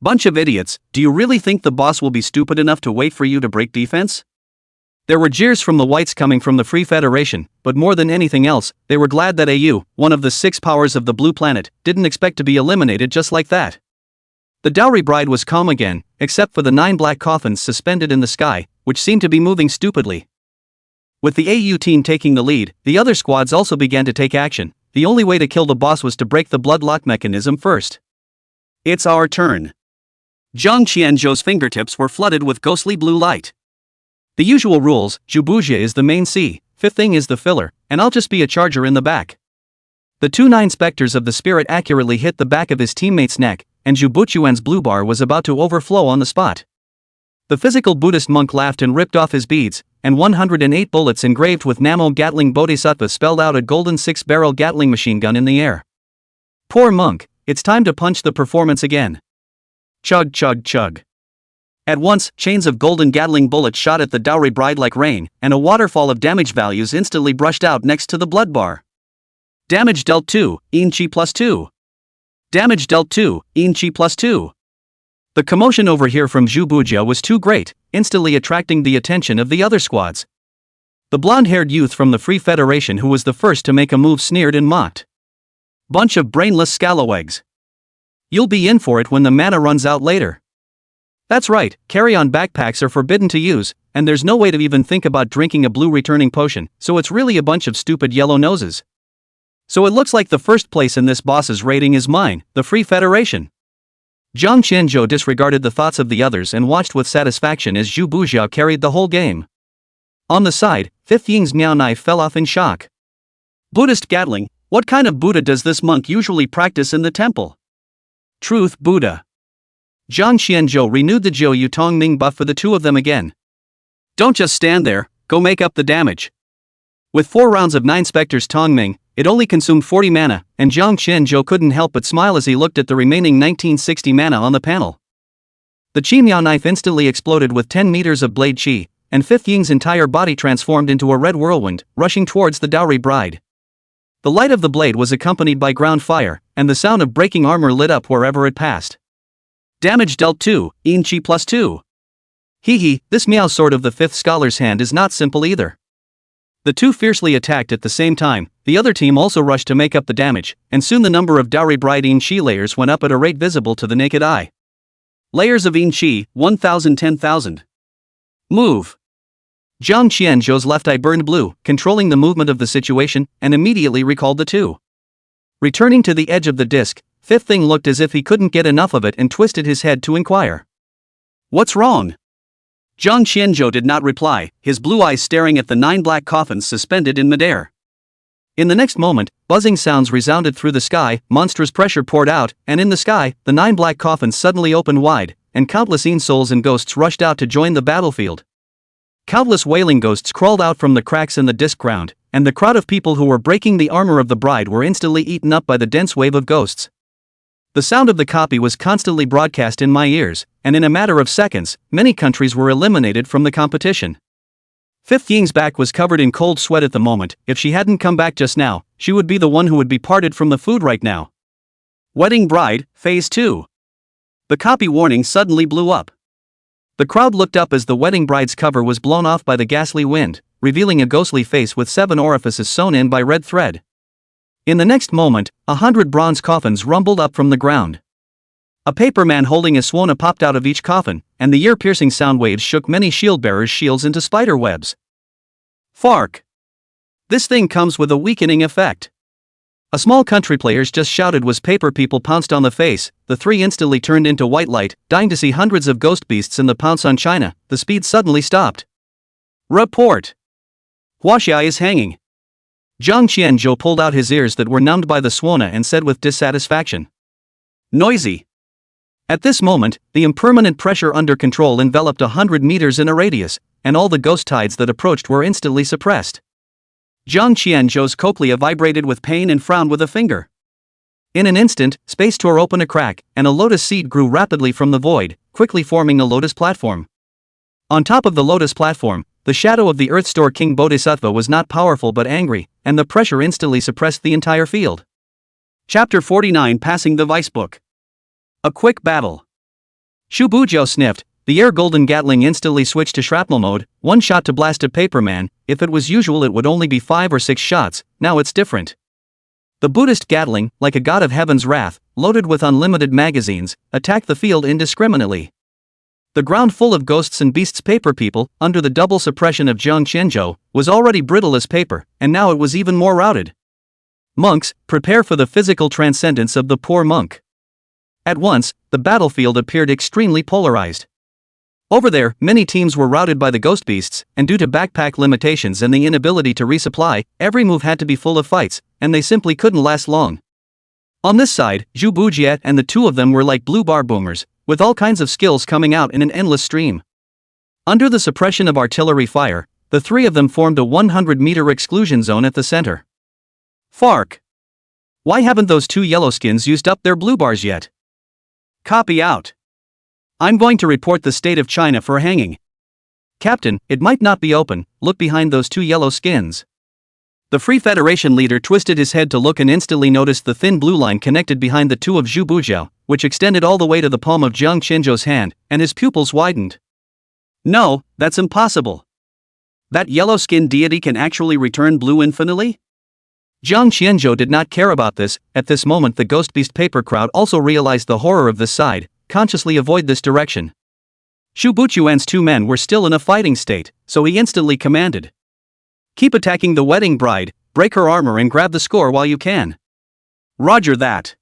Bunch of idiots, do you really think the boss will be stupid enough to wait for you to break defense? There were jeers from the whites coming from the Free Federation, but more than anything else, they were glad that AU, one of the 6 powers of the blue planet, didn't expect to be eliminated just like that. The dowry bride was calm again, except for the 9 black coffins suspended in the sky, which seemed to be moving stupidly. With the AU team taking the lead, the other squads also began to take action. The only way to kill the boss was to break the blood lock mechanism first. It's our turn. Jiang Qianzhou's fingertips were flooded with ghostly blue light. The usual rules: Zhubuja is the main C, fifth thing is the filler, and I'll just be a charger in the back. The 2 9 specters of the spirit accurately hit the back of his teammate's neck, and Zhubuchuan's blue bar was about to overflow on the spot. The physical Buddhist monk laughed and ripped off his beads, and 108 bullets engraved with Namo Gatling Bodhisattva spelled out a golden 6-barrel Gatling machine gun in the air. Poor monk, it's time to punch the performance again. Chug chug chug. At once, chains of golden Gatling bullets shot at the dowry bride like rain, and a waterfall of damage values instantly brushed out next to the blood bar. Damage dealt 2, Chi plus 2. Damage dealt 2, Chi plus 2. The commotion over here from Zhubuja was too great, instantly attracting the attention of the other squads. The blonde-haired youth from the Free Federation who was the first to make a move sneered and mocked. Bunch of brainless scalawags. You'll be in for it when the mana runs out later. That's right, carry-on backpacks are forbidden to use, and there's no way to even think about drinking a blue returning potion, so it's really a bunch of stupid yellow noses. So it looks like the first place in this boss's rating is mine, the Free Federation. Zhang Qianzhou disregarded the thoughts of the others and watched with satisfaction as Zhu Bujiao carried the whole game. On the side, Fifth Ying's Miao knife fell off in shock. Buddhist Gatling, what kind of Buddha does this monk usually practice in the temple? Truth Buddha. Zhang Qianzhou renewed the Zhou Yu Tong Ming buff for the two of them again. Don't just stand there, go make up the damage. With 4 rounds of 9 Spectres Tong Ming, it only consumed 40 mana, and Zhang Qianzhou couldn't help but smile as he looked at the remaining 1960 mana on the panel. The Qi Miao knife instantly exploded with 10 meters of blade qi, and Fifth Ying's entire body transformed into a red whirlwind, rushing towards the dowry bride. The light of the blade was accompanied by ground fire, and the sound of breaking armor lit up wherever it passed. Damage dealt 2, Chi plus 2. Hee, this Miao sword of the 5th scholar's hand is not simple either. The two fiercely attacked at the same time. The other team also rushed to make up the damage, and soon the number of dowry bride Chi layers went up at a rate visible to the naked eye. Layers of Chi, 1,000 10,000. Move. Zhang Qianzhou's left eye burned blue, controlling the movement of the situation, and immediately recalled the two. Returning to the edge of the disc, Fifth Thing looked as if he couldn't get enough of it and twisted his head to inquire. What's wrong? Zhang Qianzhou did not reply, his blue eyes staring at the 9 black coffins suspended in midair. In the next moment, buzzing sounds resounded through the sky, monstrous pressure poured out, and in the sky, the 9 black coffins suddenly opened wide, and countless souls and ghosts rushed out to join the battlefield. Countless wailing ghosts crawled out from the cracks in the disc ground, and the crowd of people who were breaking the armor of the bride were instantly eaten up by the dense wave of ghosts. The sound of the copy was constantly broadcast in my ears, and in a matter of seconds, many countries were eliminated from the competition. Fifth Ying's back was covered in cold sweat at the moment. If she hadn't come back just now, she would be the one who would be parted from the food right now. Wedding Bride, Phase 2. The copy warning suddenly blew up. The crowd looked up as the wedding bride's cover was blown off by the ghastly wind, revealing a ghostly face with 7 orifices sewn in by red thread. In the next moment, 100 bronze coffins rumbled up from the ground. A paperman holding a swana popped out of each coffin, and the ear-piercing sound waves shook many shield-bearers' shields into spider webs. Fark! This thing comes with a weakening effect. A small country players just shouted as paper people pounced on the face. The 3 instantly turned into white light, dying to see hundreds of ghost beasts in the pounce on China. The speed suddenly stopped. Report! Huaxia is hanging. Zhang Qianzhou pulled out his ears that were numbed by the swana and said with dissatisfaction. Noisy. At this moment, the impermanent pressure under control enveloped 100 meters in a radius, and all the ghost tides that approached were instantly suppressed. Zhang Qianzhou's cochlea vibrated with pain and frowned with a finger. In an instant, space tore open a crack, and a lotus seed grew rapidly from the void, quickly forming a lotus platform. On top of the lotus platform, the shadow of the Earth Store King Bodhisattva was not powerful but angry, and the pressure instantly suppressed the entire field. Chapter 49 Passing the Vice Book. A quick battle. Zhu Bujiao sniffed. The air golden Gatling instantly switched to shrapnel mode, 1 shot to blast a paperman. If it was usual it would only be 5 or 6 shots, now it's different. The Buddhist Gatling, like a god of heaven's wrath, loaded with unlimited magazines, attacked the field indiscriminately. The ground full of ghosts and beasts paper people, under the double suppression of Zhang Qianzhou, was already brittle as paper, and now it was even more routed. Monks, prepare for the physical transcendence of the poor monk. At once, the battlefield appeared extremely polarized. Over there, many teams were routed by the ghost beasts, and due to backpack limitations and the inability to resupply, every move had to be full of fights, and they simply couldn't last long. On this side, Zhu Bujiet and the two of them were like blue bar boomers, with all kinds of skills coming out in an endless stream. Under the suppression of artillery fire, the three of them formed a 100-meter exclusion zone at the center. Fark! Why haven't those two yellowskins used up their blue bars yet? Copy out. I'm going to report the state of China for hanging. Captain, it might not be open, look behind those two yellow skins. The Free Federation leader twisted his head to look and instantly noticed the thin blue line connected behind the two of Zhu Bujiao, which extended all the way to the palm of Jiang Qianzhou's hand, and his pupils widened. No, that's impossible. That yellow-skin deity can actually return blue infinitely? Jiang Qianzhou did not care about this. At this moment the Ghost Beast paper crowd also realized the horror of this side, consciously avoid this direction. Xu Buchuan's two men were still in a fighting state, so he instantly commanded. Keep attacking the wedding bride, break her armor and grab the score while you can. Roger that.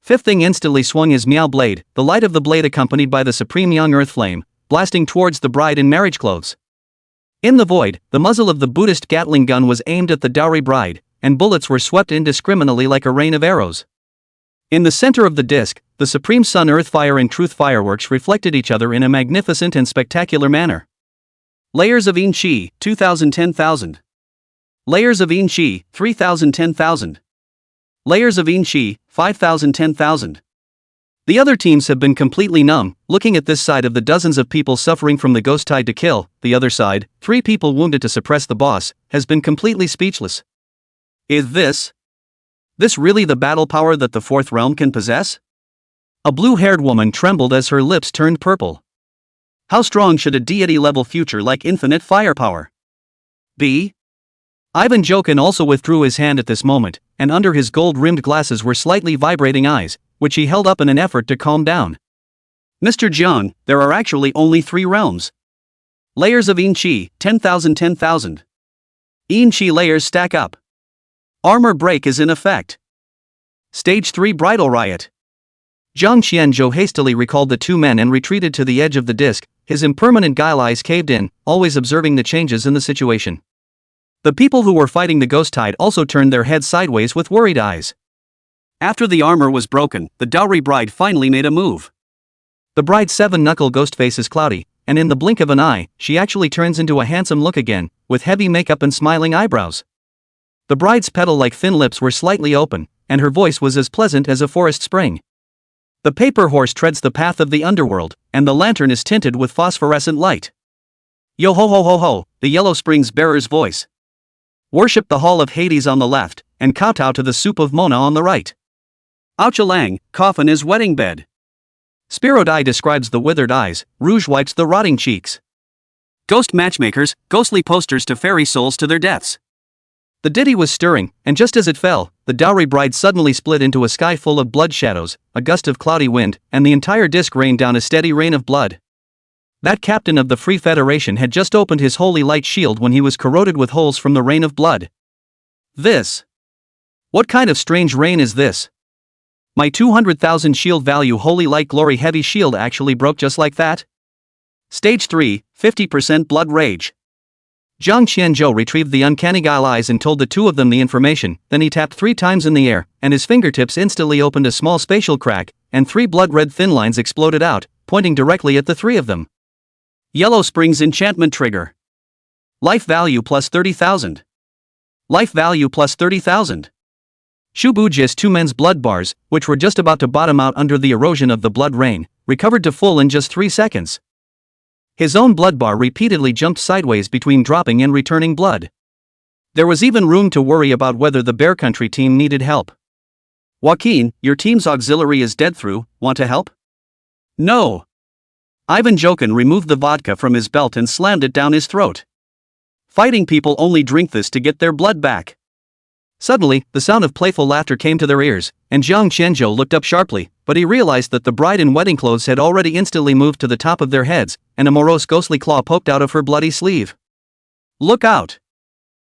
Fifth Thing instantly swung his Miao blade, the light of the blade accompanied by the supreme young earth flame, blasting towards the bride in marriage clothes. In the void, the muzzle of the Buddhist Gatling gun was aimed at the dowry bride, and bullets were swept indiscriminately like a rain of arrows. In the center of the disc, the supreme sun earth fire and truth fireworks reflected each other in a magnificent and spectacular manner. Layers of Yin Chi, 2,000 10,000. Layers of Yin Chi, 3,000 10,000. Layers of Yin Chi, 5,000 10,000. The other teams have been completely numb, looking at this side of the dozens of people suffering from the ghost tide to kill, the other side, 3 people wounded to suppress the boss, has been completely speechless. Is this really the battle power that the fourth realm can possess? A blue-haired woman trembled as her lips turned purple. How strong should a deity-level future like infinite firepower be? Ivan Jokin also withdrew his hand at this moment, and under his gold-rimmed glasses were slightly vibrating eyes, which he held up in an effort to calm down. Mr. Jiang, there are actually only 3 realms. Layers of Yin Chi, 10,000 10,000. Yin Chi layers stack up. Armor break is in effect. Stage 3 bridal riot. Jiang Qianzhou hastily recalled the 2 men and retreated to the edge of the disc, his impermanent guile eyes caved in, always observing the changes in the situation. The people who were fighting the ghost tide also turned their heads sideways with worried eyes. After the armor was broken, the dowry bride finally made a move. The bride's 7-knuckle ghost face is cloudy, and in the blink of an eye, she actually turns into a handsome look again, with heavy makeup and smiling eyebrows. The bride's petal-like thin lips were slightly open, and her voice was as pleasant as a forest spring. The paper horse treads the path of the underworld, and the lantern is tinted with phosphorescent light. Yo ho ho ho ho, the Yellow Springs bearer's voice. Worship the Hall of Hades on the left, and kowtow to the soup of Mona on the right. Aochalang, coffin is wedding bed. Spirodai describes the withered eyes, Rouge wipes the rotting cheeks. Ghost matchmakers, ghostly posters to ferry souls to their deaths. The ditty was stirring, and just as it fell, the dowry bride suddenly split into a sky full of blood shadows, a gust of cloudy wind, and the entire disc rained down a steady rain of blood. That captain of the Free Federation had just opened his holy light shield when he was corroded with holes from the rain of blood. This. What kind of strange rain is this? My 200,000 shield value holy light glory heavy shield actually broke just like that? Stage 3, 50% blood rage. Jiang Qianzhou retrieved the uncanny guile eyes and told the 2 of them the information, then he tapped 3 times in the air, and his fingertips instantly opened a small spatial crack, and 3 blood-red thin lines exploded out, pointing directly at the 3 of them. Yellow Springs enchantment trigger. Life value plus 30,000. Life value plus 30,000. Xu Buji's 2 men's blood bars, which were just about to bottom out under the erosion of the blood rain, recovered to full in just 3 seconds. His own blood bar repeatedly jumped sideways between dropping and returning blood. There was even room to worry about whether the Bear Country team needed help. Joaquin, your team's auxiliary is dead through, want to help? No. Ivan Jokin removed the vodka from his belt and slammed it down his throat. Fighting people only drink this to get their blood back. Suddenly, the sound of playful laughter came to their ears, and Jiang Qianzhou looked up sharply, but he realized that the bride in wedding clothes had already instantly moved to the top of their heads, and a morose ghostly claw poked out of her bloody sleeve. Look out!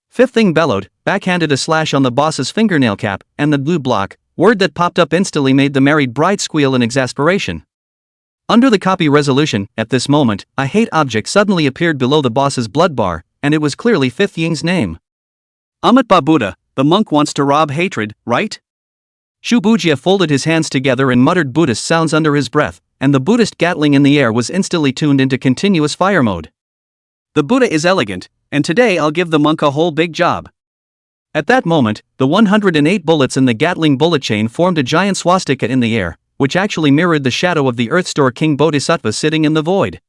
Fifth Thing bellowed, backhanded a slash on the boss's fingernail cap, and the blue block, word that popped up instantly made the married bride squeal in exasperation. Under the copy resolution, at this moment, a hate object suddenly appeared below the boss's blood bar, and it was clearly Fifth Ying's name. Amitba Buddha, the monk wants to rob hatred, right? Shu Bujie folded his hands together and muttered Buddhist sounds under his breath, and the Buddhist Gatling in the air was instantly tuned into continuous fire mode. The Buddha is elegant, and today I'll give the monk a whole big job. At that moment, the 108 bullets in the Gatling bullet chain formed a giant swastika in the air, which actually mirrored the shadow of the Earthstore King Bodhisattva sitting in the void.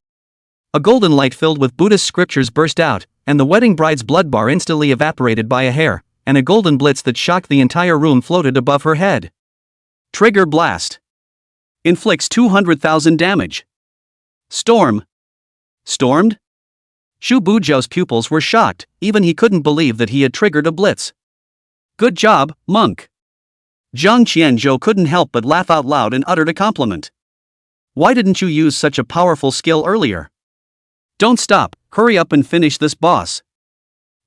A golden light filled with Buddhist scriptures burst out, and the wedding bride's blood bar instantly evaporated by a hair, and a golden blitz that shocked the entire room floated above her head. Trigger blast. Inflicts 200,000 damage. Storm. Stormed? Shu Bujie's pupils were shocked, even he couldn't believe that he had triggered a blitz. Good job, monk. Zhang Qianzhou couldn't help but laugh out loud and uttered a compliment. Why didn't you use such a powerful skill earlier? Don't stop, hurry up and finish this boss.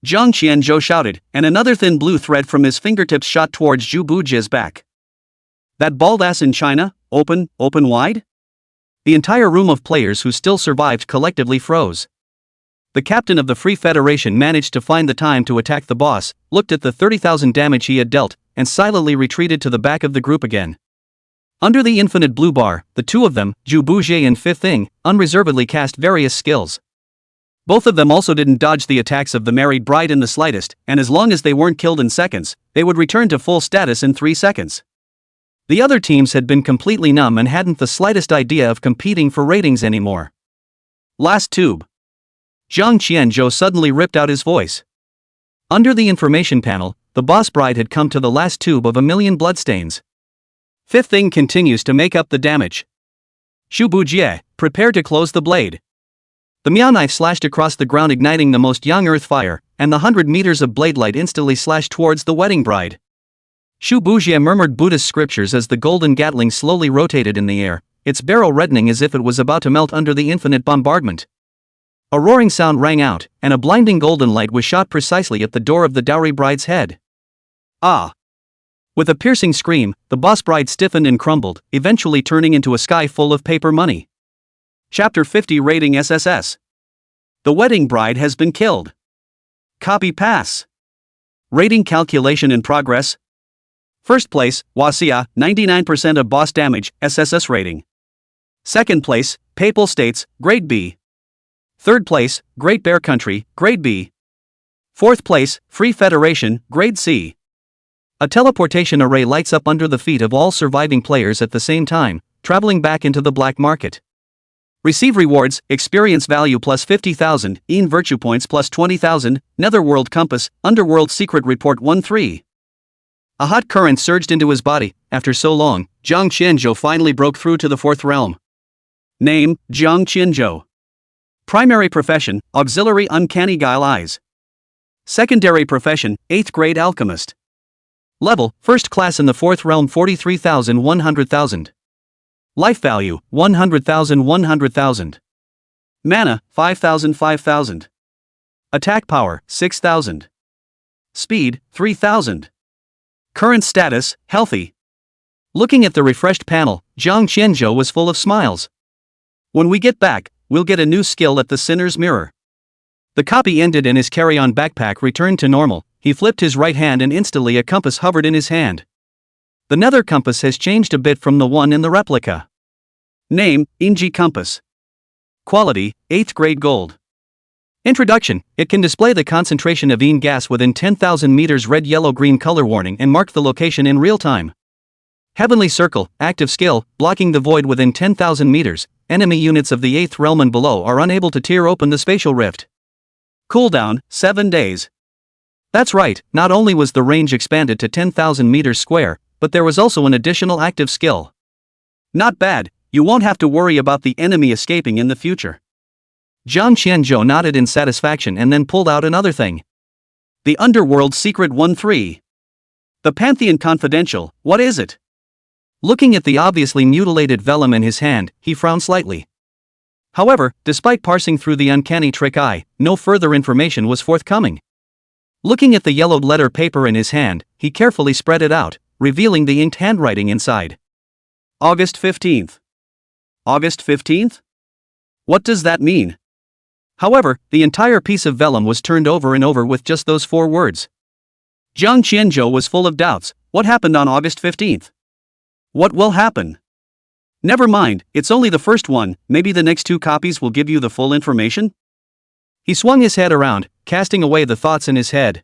Zhang Qianzhou shouted, and another thin blue thread from his fingertips shot towards Shu Bujie's back. That bald ass in China, open wide? The entire room of players who still survived collectively froze. The captain of the Free Federation managed to find the time to attack the boss, looked at the 30,000 damage he had dealt, and silently retreated to the back of the group again. Under the infinite blue bar, the two of them, Shu Bujie and Fifth Ying, unreservedly cast various skills. Both of them also didn't dodge the attacks of the married bride in the slightest, and as long as they weren't killed in seconds, they would return to full status in 3 seconds. The other teams had been completely numb and hadn't the slightest idea of competing for ratings anymore. Last tube. Zhang Qianzhou suddenly ripped out his voice. Under the information panel, the boss bride had come to the last tube of 1,000,000 bloodstains. Fifth Ying continues to make up the damage. Shu Bujie, prepare to close the blade. The Miao knife slashed across the ground, igniting the most young earth fire, and the 100 meters of blade light instantly slashed towards the wedding bride. Shu Bujie murmured Buddhist scriptures as the golden Gatling slowly rotated in the air, its barrel reddening as if it was about to melt under the infinite bombardment. A roaring sound rang out, and a blinding golden light was shot precisely at the door of the dowry bride's head. Ah! With a piercing scream, the boss bride stiffened and crumbled, eventually turning into a sky full of paper money. Chapter 50 Rating SSS. The wedding bride has been killed. Copy pass. Rating calculation in progress. First place, Wasia, 99% of boss damage, SSS rating. Second place, Papal States, grade B. Third place, Great Bear Country, grade B. Fourth place, Free Federation, grade C. A teleportation array lights up under the feet of all surviving players at the same time, traveling back into the black market. Receive rewards, experience value plus 50,000, EN virtue points plus 20,000, Netherworld Compass, Underworld Secret Report 1-3. A hot current surged into his body. After so long, Zhang Qianzhou finally broke through to the fourth realm. Name, Zhang Qianzhou. Primary profession, auxiliary uncanny guile eyes. Secondary profession, 8th grade alchemist. Level, first class in the fourth realm 43,000 100,000. Life value, 100,000 100,000. Mana, 5,000 5,000. Attack power, 6,000. Speed, 3,000. Current status, healthy. Looking at the refreshed panel, Zhang Qianzhou was full of smiles. When we get back, we'll get a new skill at the Sinner's Mirror. The copy ended and his carry-on backpack returned to normal. He flipped his right hand and instantly a compass hovered in his hand. The nether compass has changed a bit from the one in the replica. Name, Inji Compass. Quality, 8th grade gold. Introduction, it can display the concentration of EN gas within 10,000 meters red yellow green color warning and mark the location in real time. Heavenly Circle, active skill, blocking the void within 10,000 meters, enemy units of the 8th realm and below are unable to tear open the spatial rift. Cooldown, 7 days. That's right, not only was the range expanded to 10,000 meters square, but there was also an additional active skill. Not bad, you won't have to worry about the enemy escaping in the future. Zhang Qianzhou nodded in satisfaction and then pulled out another thing. The Underworld Secret 1-3. The Pantheon Confidential, what is it? Looking at the obviously mutilated vellum in his hand, he frowned slightly. However, despite parsing through the uncanny trick eye, no further information was forthcoming. Looking at the yellowed letter paper in his hand, he carefully spread it out, revealing the inked handwriting inside. August 15th. August 15th? What does that mean? However, the entire piece of vellum was turned over and over with just those 4 words. Jiang Qianzhou was full of doubts. What happened on August 15th? What will happen? Never mind, it's only the first one, maybe the next 2 copies will give you the full information? He swung his head around, casting away the thoughts in his head.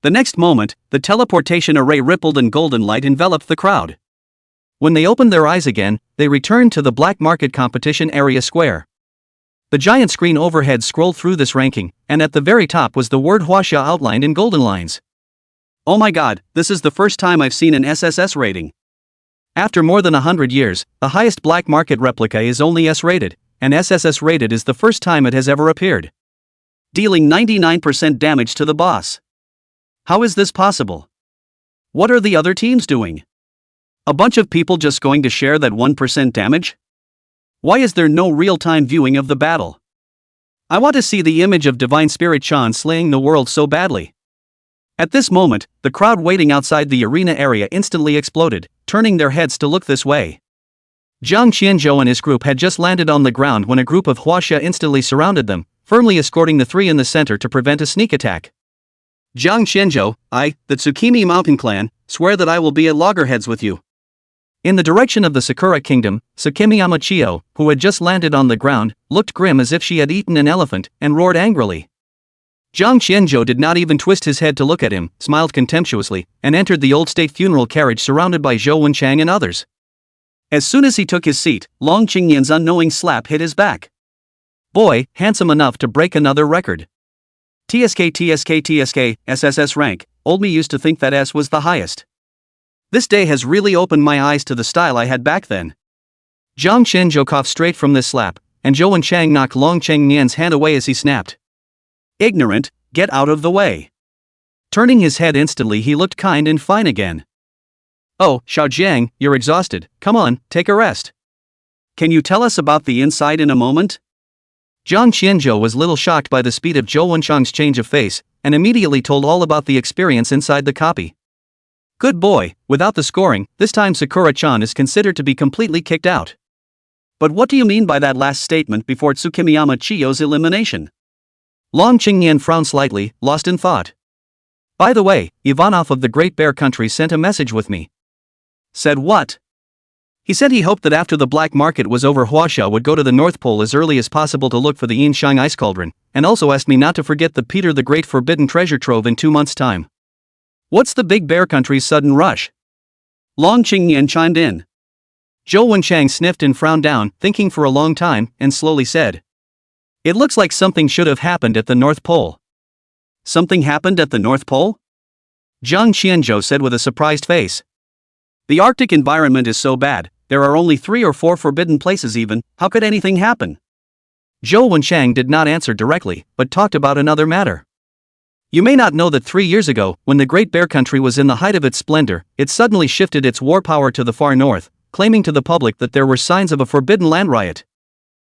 The next moment, the teleportation array rippled and golden light enveloped the crowd. When they opened their eyes again, they returned to the black market competition area square. The giant screen overhead scrolled through this ranking, and at the very top was the word Huaxia outlined in golden lines. Oh my god, this is the first time I've seen an SSS rating. After more than 100 years, the highest black market replica is only S-rated, and SSS rated is the first time it has ever appeared. Dealing 99% damage to the boss. How is this possible? What are the other teams doing? A bunch of people just going to share that 1% damage? Why is there no real-time viewing of the battle? I want to see the image of Divine Spirit Chan slaying the world so badly. At this moment, the crowd waiting outside the arena area instantly exploded, turning their heads to look this way. Jiang Qianzhou and his group had just landed on the ground when a group of Huaxia instantly surrounded them, firmly escorting the 3 in the center to prevent a sneak attack. Jiang Qianzhou, I, the Tsukimi Mountain Clan, swear that I will be at loggerheads with you. In the direction of the Sakura Kingdom, Tsukimiyama Chiyo, who had just landed on the ground, looked grim as if she had eaten an elephant, and roared angrily. Jiang Qianzhou did not even twist his head to look at him, smiled contemptuously, and entered the old state funeral carriage surrounded by Zhou Wenchang and others. As soon as he took his seat, Long Qingyan's unknowing slap hit his back. Boy, handsome enough to break another record. TSK, SSS rank, old me used to think that S was the highest. This day has really opened my eyes to the style I had back then. Jiang Qianzhou coughed straight from this slap, and Zhou Wenchang knocked Long Qingyan's hand away as he snapped. Ignorant, get out of the way. Turning his head instantly, he looked kind and fine again. Oh, Xiaojiang, you're exhausted, come on, take a rest. Can you tell us about the inside in a moment? Jiang Qianzhou was little shocked by the speed of Zhou Wenchang's change of face, and immediately told all about the experience inside the copy. Good boy, without the scoring, this time Sakura-chan is considered to be completely kicked out. But what do you mean by that last statement before Tsukimiyama Chiyo's elimination? Long Qingyan frowned slightly, lost in thought. By the way, Ivanov of the Great Bear Country sent a message with me. Said what? He said he hoped that after the black market was over Huaxia would go to the North Pole as early as possible to look for the Yinshang Ice Cauldron, and also asked me not to forget the Peter the Great Forbidden Treasure Trove in 2 months' time. What's the Big Bear Country's sudden rush? Long Qingyan chimed in. Zhou Wenchang sniffed and frowned down, thinking for a long time, and slowly said. It looks like something should have happened at the North Pole. Something happened at the North Pole? Jiang Qianzhou said with a surprised face. The Arctic environment is so bad, there are only 3 or 4 forbidden places even, how could anything happen? Zhou Wenchang did not answer directly, but talked about another matter. You may not know that 3 years ago, when the Great Bear Country was in the height of its splendor, it suddenly shifted its war power to the far north, claiming to the public that there were signs of a forbidden land riot.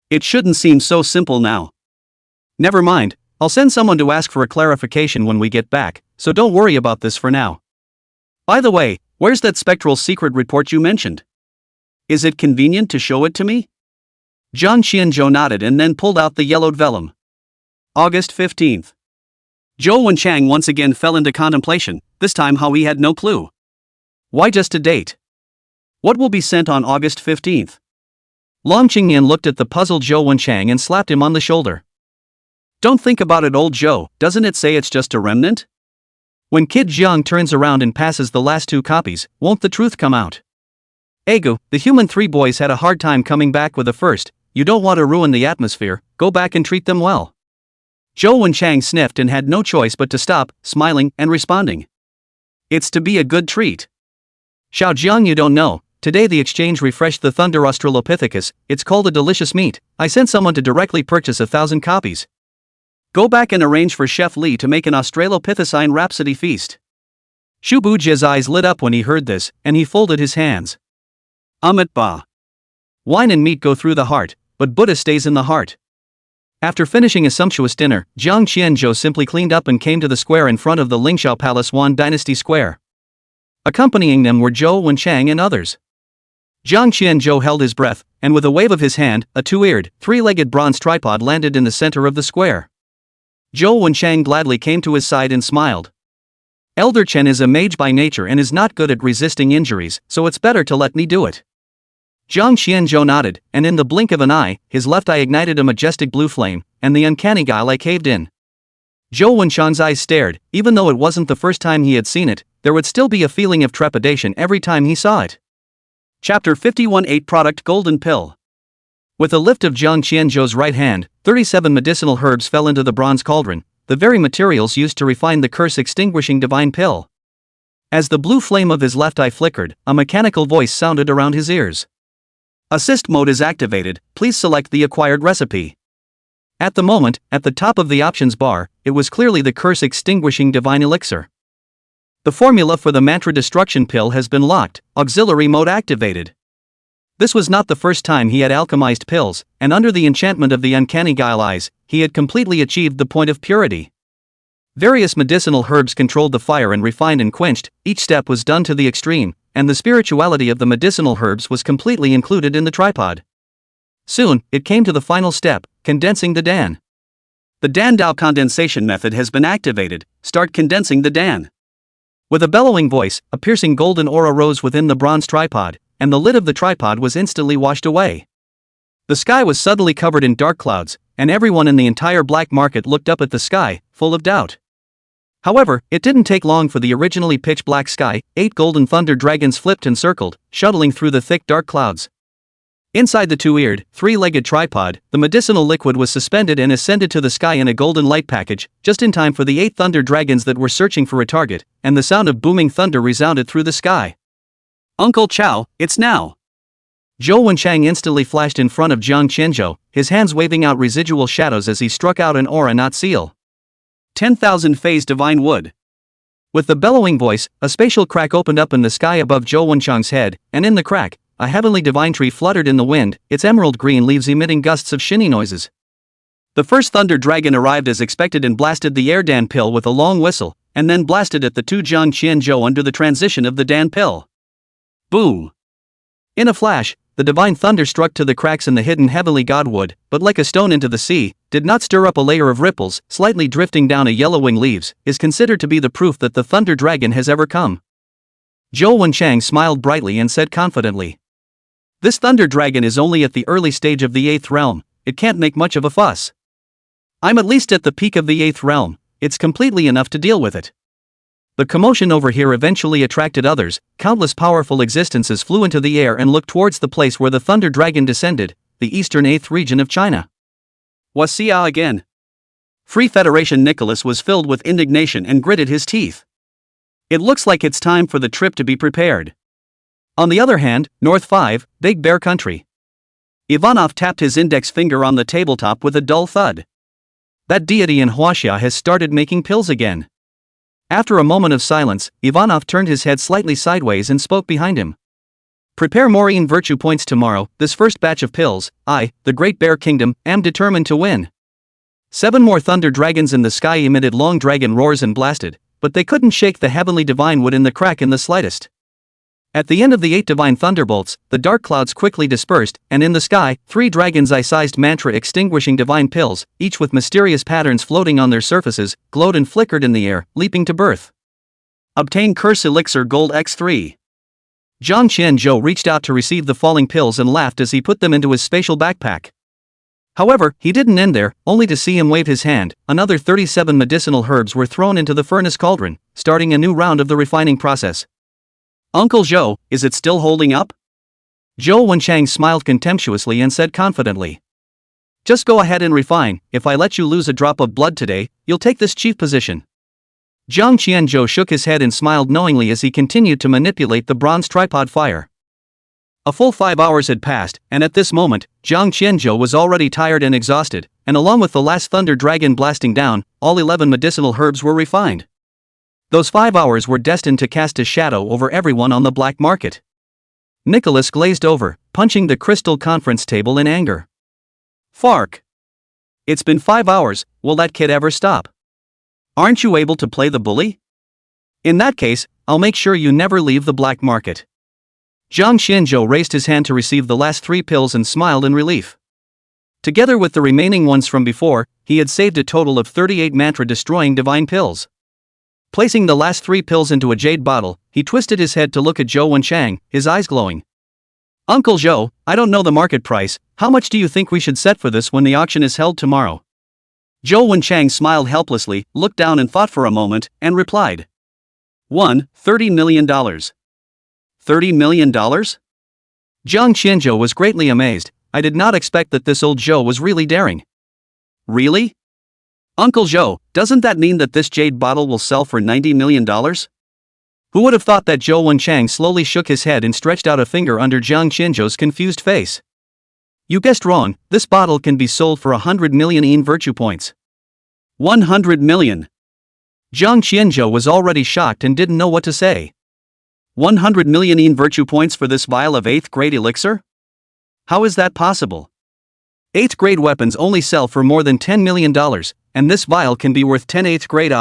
It shouldn't seem so simple now. Never mind, I'll send someone to ask for a clarification when we get back, so don't worry about this for now. By the way, where's that spectral secret report you mentioned? Is it convenient to show it to me? Jiang Qianzhou nodded and then pulled out the yellowed vellum. August 15th. Zhou Wenchang once again fell into contemplation, this time how he had no clue. Why just a date? What will be sent on August 15th? Long Qingyan looked at the puzzled Zhou Wenchang and slapped him on the shoulder. Don't think about it, old Zhou, doesn't it say it's just a remnant? When Kid Jiang turns around and passes the last 2 copies, won't the truth come out? Egu, the human 3 boys had a hard time coming back with the first, you don't want to ruin the atmosphere, go back and treat them well. Zhou Wenchang sniffed and had no choice but to stop, smiling and responding. It's to be a good treat. Xiaojiang, you don't know. Today the exchange refreshed the Thunder Australopithecus, it's called a delicious meat, I sent someone to directly purchase 1,000 copies. Go back and arrange for Chef Li to make an Australopithecine Rhapsody feast. Shu Bujia's eyes lit up when he heard this, and he folded his hands. Amit Ba. Wine and meat go through the heart, but Buddha stays in the heart. After finishing a sumptuous dinner, Jiang Qianzhou simply cleaned up and came to the square in front of the Lingxiao Palace, Wan Dynasty Square. Accompanying them were Zhou Wenchang and others. Jiang Qianzhou held his breath, and with a wave of his hand, a two-eared, three-legged bronze tripod landed in the center of the square. Zhou Wenchang gladly came to his side and smiled. Elder Chen is a mage by nature and is not good at resisting injuries, so it's better to let me do it. Jiang Qianzhou nodded, and in the blink of an eye, his left eye ignited a majestic blue flame, and the uncanny guile caved in. Zhou Wenchang's eyes stared. Even though it wasn't the first time he had seen it, there would still be a feeling of trepidation every time he saw it. Chapter 51 8-Product Golden Pill. With a lift of Jiang Qianzhou's right hand, 37 medicinal herbs fell into the bronze cauldron, the very materials used to refine the curse-extinguishing divine pill. As the blue flame of his left eye flickered, a mechanical voice sounded around his ears. Assist mode is activated, please select the acquired recipe. At the moment, at the top of the options bar, it was clearly the curse-extinguishing divine elixir. The formula for the mantra destruction pill has been locked, auxiliary mode activated. This was not the first time he had alchemized pills, and under the enchantment of the uncanny guile eyes, he had completely achieved the point of purity. Various medicinal herbs controlled the fire and refined and quenched, each step was done to the extreme, and the spirituality of the medicinal herbs was completely included in the tripod. Soon, it came to the final step, condensing the Dan. The Dan Dao condensation method has been activated, start condensing the Dan. With a bellowing voice, a piercing golden aura rose within the bronze tripod, and the lid of the tripod was instantly washed away. The sky was suddenly covered in dark clouds, and everyone in the entire black market looked up at the sky, full of doubt. However, it didn't take long for the originally pitch-black sky. 8 golden thunder dragons flipped and circled, shuttling through the thick dark clouds. Inside the two-eared, three-legged tripod, the medicinal liquid was suspended and ascended to the sky in a golden light package, just in time for the 8 thunder dragons that were searching for a target, and the sound of booming thunder resounded through the sky. Uncle Chow, it's now! Zhou Wenchang instantly flashed in front of Jiang Qianzhou, his hands waving out residual shadows as he struck out an aura not seal. 10,000 phase divine wood. With the bellowing voice, a spatial crack opened up in the sky above Zhou Wenchang's head, and in the crack, a heavenly divine tree fluttered in the wind, its emerald green leaves emitting gusts of shinny noises. The first thunder dragon arrived as expected and blasted the air Dan pill with a long whistle, and then blasted at the 2 Jiang Qianzhou under the transition of the Dan pill. Boom! In a flash, the divine thunder struck to the cracks in the hidden heavenly godwood, but like a stone into the sea, did not stir up a layer of ripples, slightly drifting down a yellowing leaves, is considered to be the proof that the thunder dragon has ever come. Zhou Wenchang smiled brightly and said confidently. This thunder dragon is only at the early stage of the 8th realm, it can't make much of a fuss. I'm at least at the peak of the 8th realm, it's completely enough to deal with it. The commotion over here eventually attracted others, countless powerful existences flew into the air and looked towards the place where the thunder dragon descended, the eastern 8th region of China. Was Xia again? Free Federation Nicholas was filled with indignation and gritted his teeth. It looks like it's time for the trip to be prepared. On the other hand, North 5, Big Bear Country. Ivanov tapped his index finger on the tabletop with a dull thud. That deity in Huaxia has started making pills again. After a moment of silence, Ivanov turned his head slightly sideways and spoke behind him. Prepare Maureen virtue points tomorrow, this first batch of pills, I, the Great Bear Kingdom, am determined to win. 7 more thunder dragons in the sky emitted long dragon roars and blasted, but they couldn't shake the heavenly divine wood in the crack in the slightest. At the end of the 8 divine thunderbolts, the dark clouds quickly dispersed, and in the sky, 3 dragons eye-sized mantra extinguishing divine pills, each with mysterious patterns floating on their surfaces, glowed and flickered in the air, leaping to birth. Obtain Curse Elixir Gold X3. Jiang Qianzhou reached out to receive the falling pills and laughed as he put them into his spatial backpack. However, he didn't end there, only to see him wave his hand. Another 37 medicinal herbs were thrown into the furnace cauldron, starting a new round of the refining process. Uncle Zhou, is it still holding up? Zhou Wenchang smiled contemptuously and said confidently. Just go ahead and refine, if I let you lose a drop of blood today, you'll take this chief position. Jiang Qianzhou shook his head and smiled knowingly as he continued to manipulate the bronze tripod fire. A full 5 hours had passed, and at this moment, Jiang Qianzhou was already tired and exhausted, and along with the last thunder dragon blasting down, all 11 medicinal herbs were refined. Those 5 hours were destined to cast a shadow over everyone on the black market. Nicholas glazed over, punching the crystal conference table in anger. Fark! It's been 5 hours, will that kid ever stop? Aren't you able to play the bully? In that case, I'll make sure you never leave the black market. Jiang Qianzhou raised his hand to receive the last 3 pills and smiled in relief. Together with the remaining ones from before, he had saved a total of 38 mantra-destroying divine pills. Placing the last 3 pills into a jade bottle, he twisted his head to look at Zhou Wenchang, his eyes glowing. "Uncle Zhou, I don't know the market price, how much do you think we should set for this when the auction is held tomorrow?" Zhou Wenchang smiled helplessly, looked down and thought for a moment, and replied. $30 million. $30 million? Jiang Qianzhou was greatly amazed. "I did not expect that this old Zhou was really daring." "Really? Uncle Zhou, doesn't that mean that this jade bottle will sell for $90 million? Who would have thought that?" Zhou Wenchang slowly shook his head and stretched out a finger under Jiang Qianzhou's confused face. "You guessed wrong, this bottle can be sold for 100 million yin virtue points." 100 million? Jiang Qianzhou was already shocked and didn't know what to say. 100 million yin virtue points for this vial of 8th grade elixir? How is that possible? 8th grade weapons only sell for more than $10 million, and this vial can be worth 10 8th grade.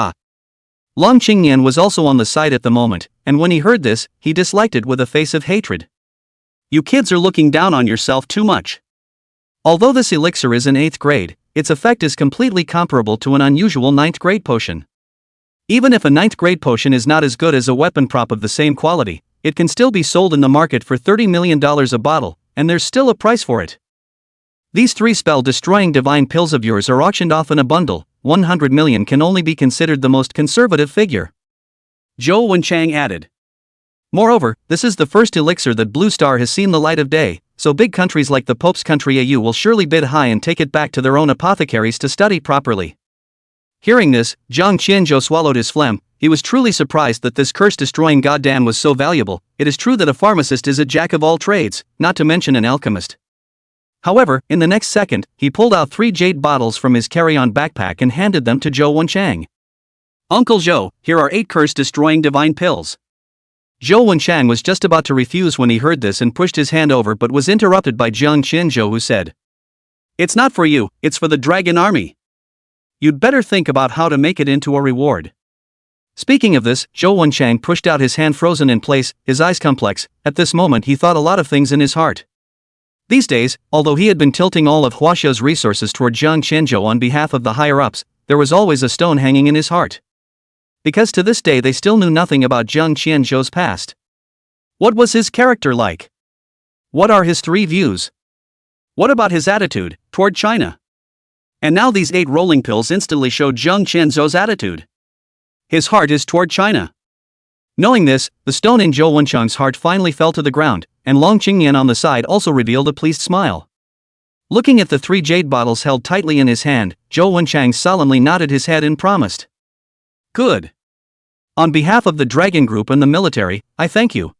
Long Qingyan was also on the side at the moment, and when he heard this, he disliked it with a face of hatred. "You kids are looking down on yourself too much. Although this elixir is in 8th grade, its effect is completely comparable to an unusual 9th grade potion. Even if a 9th grade potion is not as good as a weapon prop of the same quality, it can still be sold in the market for $30 million a bottle, and there's still a price for it. These 3 spell-destroying divine pills of yours are auctioned off in a bundle. 100 million can only be considered the most conservative figure," Zhou Wenchang added. "Moreover, this is the first elixir that Blue Star has seen the light of day, so big countries like the Pope's country AU will surely bid high and take it back to their own apothecaries to study properly." Hearing this, Jiang Qianzhou swallowed his phlegm. He was truly surprised that this curse-destroying goddamn was so valuable. It is true that a pharmacist is a jack of all trades, not to mention an alchemist. However, in the next second, he pulled out 3 jade bottles from his carry-on backpack and handed them to Zhou Wenchang. "Uncle Zhou, here are 8 curse-destroying divine pills." Zhou Wenchang was just about to refuse when he heard this and pushed his hand over, but was interrupted by Jiang Qianzhou, who said, "It's not for you, it's for the dragon army. You'd better think about how to make it into a reward." Speaking of this, Zhou Wenchang pushed out his hand frozen in place, his eyes complex. At this moment he thought a lot of things in his heart. These days, although he had been tilting all of Huaxiao's resources toward Jiang Qianzhou on behalf of the higher-ups, there was always a stone hanging in his heart. Because to this day they still knew nothing about Jiang Qianzhou's past. What was his character like? What are his 3 views? What about his attitude toward China? And now these 8 rolling pills instantly showed Jiang Qianzhou's attitude. His heart is toward China. Knowing this, the stone in Zhou Wenchang's heart finally fell to the ground, and Long Qingyan on the side also revealed a pleased smile. Looking at the 3 jade bottles held tightly in his hand, Zhou Wenchang solemnly nodded his head and promised. "Good. On behalf of the Dragon Group and the military, I thank you."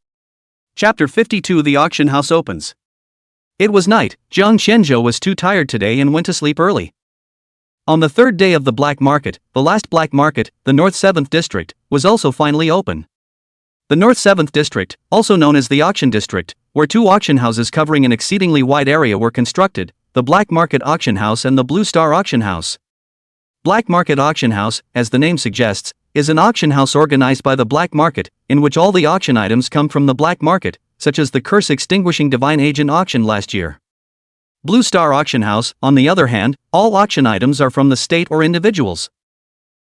Chapter 52. The auction house opens. It was night. Jiang Qianzhou was too tired today and went to sleep early. On the 3rd day of the black market, the last black market, the North 7th District, was also finally open. The North 7th District, also known as the Auction District, where 2 auction houses covering an exceedingly wide area were constructed, the Black Market Auction House and the Blue Star Auction House. Black Market Auction House, as the name suggests, is an auction house organized by the black market, in which all the auction items come from the black market, such as the curse-extinguishing divine agent auction last year. Blue Star Auction House, on the other hand, all auction items are from the state or individuals.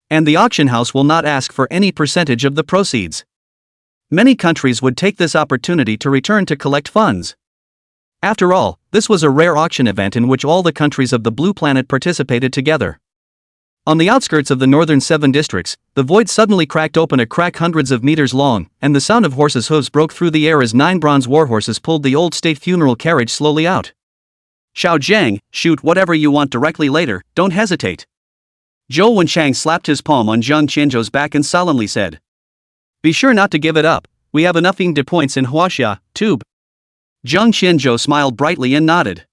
And the auction house will not ask for any percentage of the proceeds. Many countries would take this opportunity to return to collect funds. After all, this was a rare auction event in which all the countries of the Blue Planet participated together. On the outskirts of the northern 7 districts, the void suddenly cracked open, a crack hundreds of meters long, and the sound of horses' hooves broke through the air as 9 bronze warhorses pulled the old state funeral carriage slowly out. "Xiao Jiang, shoot whatever you want directly later, don't hesitate." Zhou Wenchang slapped his palm on Jiang Qianzhou's back and solemnly said. "Be sure not to give it up, we have enough ing de points in Huaxia, tube." Jiang Qianzhou smiled brightly and nodded.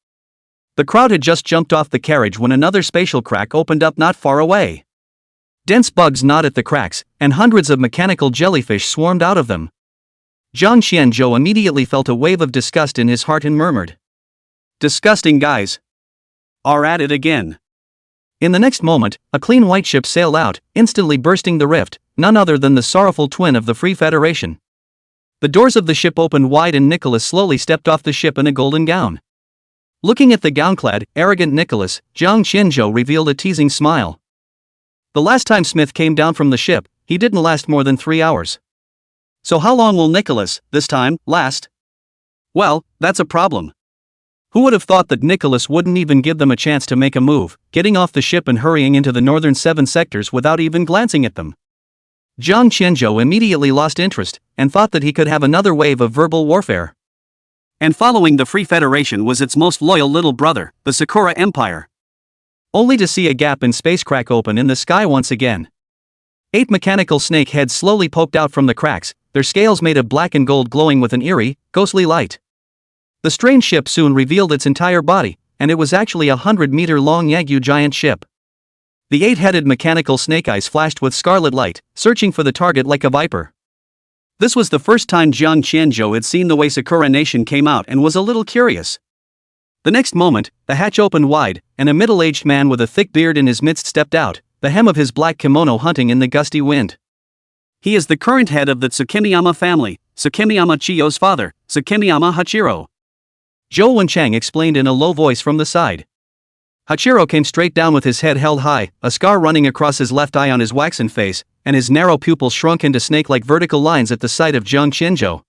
The crowd had just jumped off the carriage when another spatial crack opened up not far away. Dense bugs gnawed at the cracks, and hundreds of mechanical jellyfish swarmed out of them. Jiang Qianzhou immediately felt a wave of disgust in his heart and murmured, "Disgusting guys. Are at it again." In the next moment, a clean white ship sailed out, instantly bursting the rift, none other than the sorrowful twin of the Free Federation. The doors of the ship opened wide and Nicholas slowly stepped off the ship in a golden gown. Looking at the gown-clad, arrogant Nicholas, Jiang Qianzhou revealed a teasing smile. The last time Smith came down from the ship, he didn't last more than 3 hours. So how long will Nicholas, this time, last? Well, that's a problem. Who would have thought that Nicholas wouldn't even give them a chance to make a move, getting off the ship and hurrying into the northern 7 sectors without even glancing at them? Jiang Qianzhou immediately lost interest, and thought that he could have another wave of verbal warfare. And following the Free Federation was its most loyal little brother, the Sakura Empire. Only to see a gap in space crack open in the sky once again. 8 mechanical snake heads slowly poked out from the cracks, their scales made of black and gold glowing with an eerie, ghostly light. The strange ship soon revealed its entire body, and it was actually a 100-meter-long Yagyu giant ship. The 8-headed mechanical snake eyes flashed with scarlet light, searching for the target like a viper. This was the first time Jiang Qianzhou had seen the way Sakura Nation came out and was a little curious. The next moment, the hatch opened wide, and a middle-aged man with a thick beard in his midst stepped out, the hem of his black kimono hunting in the gusty wind. He is the current head of the Tsukimiyama family, Tsukimiyama Chiyo's father, Tsukimiyama Hachiro. Zhou Wenchang explained in a low voice from the side. Hachiro came straight down with his head held high, a scar running across his left eye on his waxen face, and his narrow pupils shrunk into snake-like vertical lines at the sight of Jiang Qianzhou.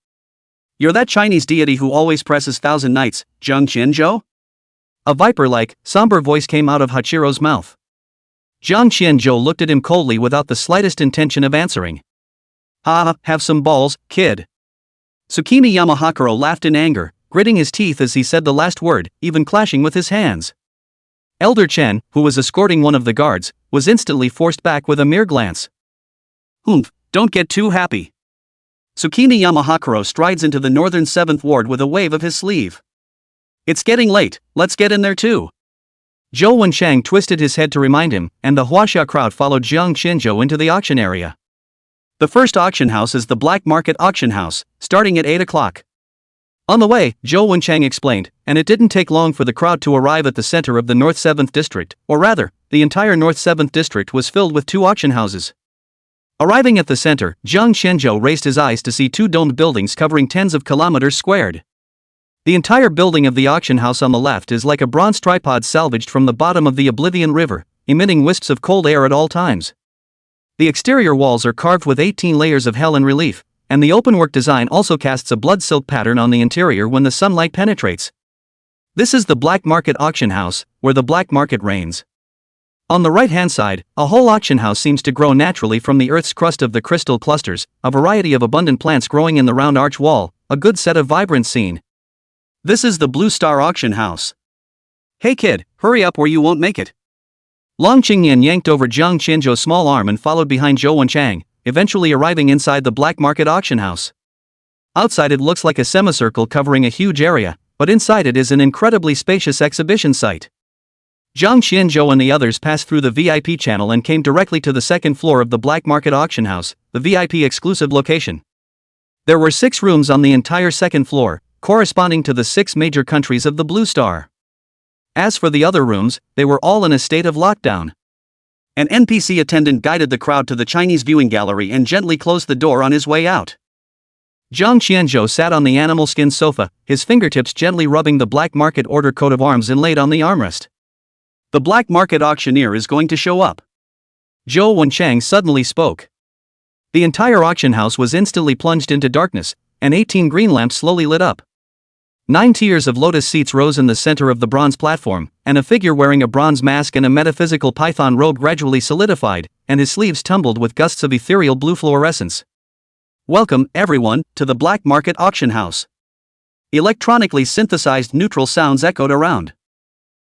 You're that Chinese deity who always presses thousand knights, Jiang Qianzhou? A viper-like, somber voice came out of Hachiro's mouth. Jiang Qianzhou looked at him coldly without the slightest intention of answering. Ha, have some balls, kid. Tsukimi Yamahakuro laughed in anger, gritting his teeth as he said the last word, even clashing with his hands. Elder Chen, who was escorting one of the guards, was instantly forced back with a mere glance. Humph, don't get too happy. Tsukimi Yamahakuro strides into the northern 7th ward with a wave of his sleeve. It's getting late, let's get in there too. Zhou Wenchang twisted his head to remind him, and the Huaxia crowd followed Jiang Qianzhou into the auction area. The first auction house is the Black Market Auction House, starting at 8 o'clock. On the way, Zhou Wenchang explained, and it didn't take long for the crowd to arrive at the center of the North 7th District, or rather, the entire North 7th District was filled with 2 auction houses. Arriving at the center, Jiang Qianzhou raised his eyes to see 2 domed buildings covering tens of kilometers squared. The entire building of the auction house on the left is like a bronze tripod salvaged from the bottom of the Oblivion River, emitting wisps of cold air at all times. The exterior walls are carved with 18 layers of hell in relief, and the openwork design also casts a blood silk pattern on the interior when the sunlight penetrates. This is the Black Market Auction House, where the black market reigns. On the right-hand side, a whole auction house seems to grow naturally from the earth's crust of the crystal clusters, a variety of abundant plants growing in the round arch wall, a good set of vibrant scene. This is the Blue Star Auction House. Hey kid, hurry up or you won't make it. Long Qingyan yanked over Jiang Qianzhou's small arm and followed behind Zhou Wenchang, eventually arriving inside the Black Market Auction House. Outside it looks like a semicircle covering a huge area, but inside it is an incredibly spacious exhibition site. Jiang Qianzhou and the others passed through the VIP channel and came directly to the 2nd floor of the Black Market Auction House, the VIP exclusive location. There were 6 rooms on the entire 2nd floor, corresponding to the 6 major countries of the Blue Star. As for the other rooms, they were all in a state of lockdown. An NPC attendant guided the crowd to the Chinese viewing gallery and gently closed the door on his way out. Jiang Qianzhou sat on the animal skin sofa, his fingertips gently rubbing the Black Market Order coat of arms inlaid on the armrest. The Black Market auctioneer is going to show up. Zhou Wenchang suddenly spoke. The entire auction house was instantly plunged into darkness, and 18 green lamps slowly lit up. 9 tiers of lotus seats rose in the center of the bronze platform, and a figure wearing a bronze mask and a metaphysical python robe gradually solidified, and his sleeves tumbled with gusts of ethereal blue fluorescence. Welcome, everyone, to the Black Market Auction House. Electronically synthesized neutral sounds echoed around.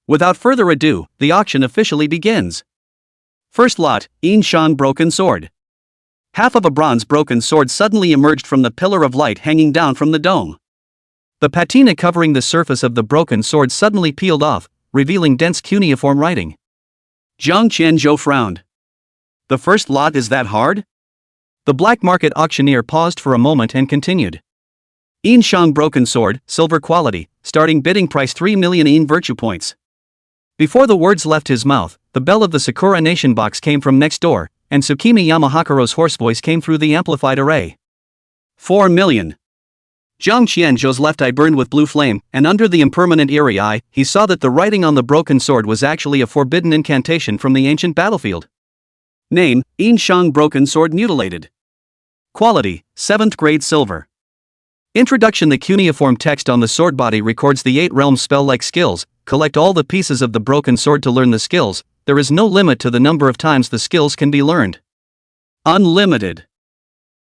Without further ado, the auction officially begins. First lot, Yin Shang Broken Sword. Half of a bronze broken sword suddenly emerged from the pillar of light hanging down from the dome. The patina covering the surface of the broken sword suddenly peeled off, revealing dense cuneiform writing. Jiang Qianzhou frowned. The first lot is that hard? The Black Market auctioneer paused for a moment and continued. Yin Shang Broken Sword, silver quality, starting bidding price 3 million Yin virtue points. Before the words left his mouth, the bell of the Sakura Nation box came from next door, and Tsukimi Yamahakuro's hoarse voice came through the amplified array. 4 million. Jiang Qianzhou's left eye burned with blue flame, and under the impermanent eerie eye, he saw that the writing on the broken sword was actually a forbidden incantation from the ancient battlefield. Name, Yin Shang Broken Sword Mutilated. Quality, 7th grade silver. Introduction. The cuneiform text on the sword body records the 8 realms spell-like skills. Collect all the pieces of the broken sword to learn the skills. There is no limit to the number of times the skills can be learned. Unlimited.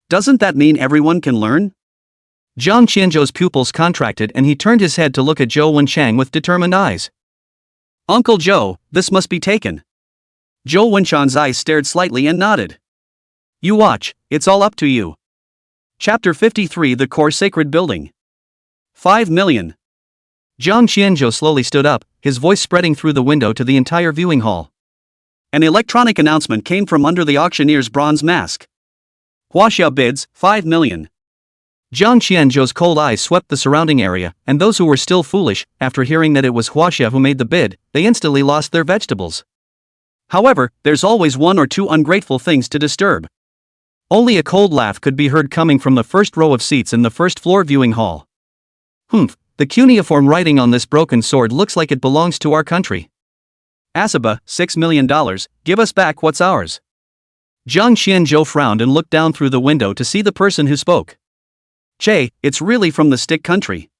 Doesn't that mean everyone can learn? Jiang Qianzhou's pupils contracted and he turned his head to look at Zhou Wenchang with determined eyes. Uncle Zhou, this must be taken. Zhou Wenchang's eyes stared slightly and nodded. You watch, it's all up to you. Chapter 53. The Core Sacred Building. 5 million. Jiang Qianzhou slowly stood up, his voice spreading through the window to the entire viewing hall. An electronic announcement came from under the auctioneer's bronze mask. Huaxia bids, 5 million. Jiang Qianzhou's cold eyes swept the surrounding area, and those who were still foolish, after hearing that it was Huaxia who made the bid, they instantly lost their vegetables. However, there's always one or two ungrateful things to disturb. Only a cold laugh could be heard coming from the first row of seats in the first floor viewing hall. Humph, the cuneiform writing on this broken sword looks like it belongs to our country. Asaba, $6 million, give us back what's ours. Jiang Qianzhou frowned and looked down through the window to see the person who spoke. Che, it's really from the stick country.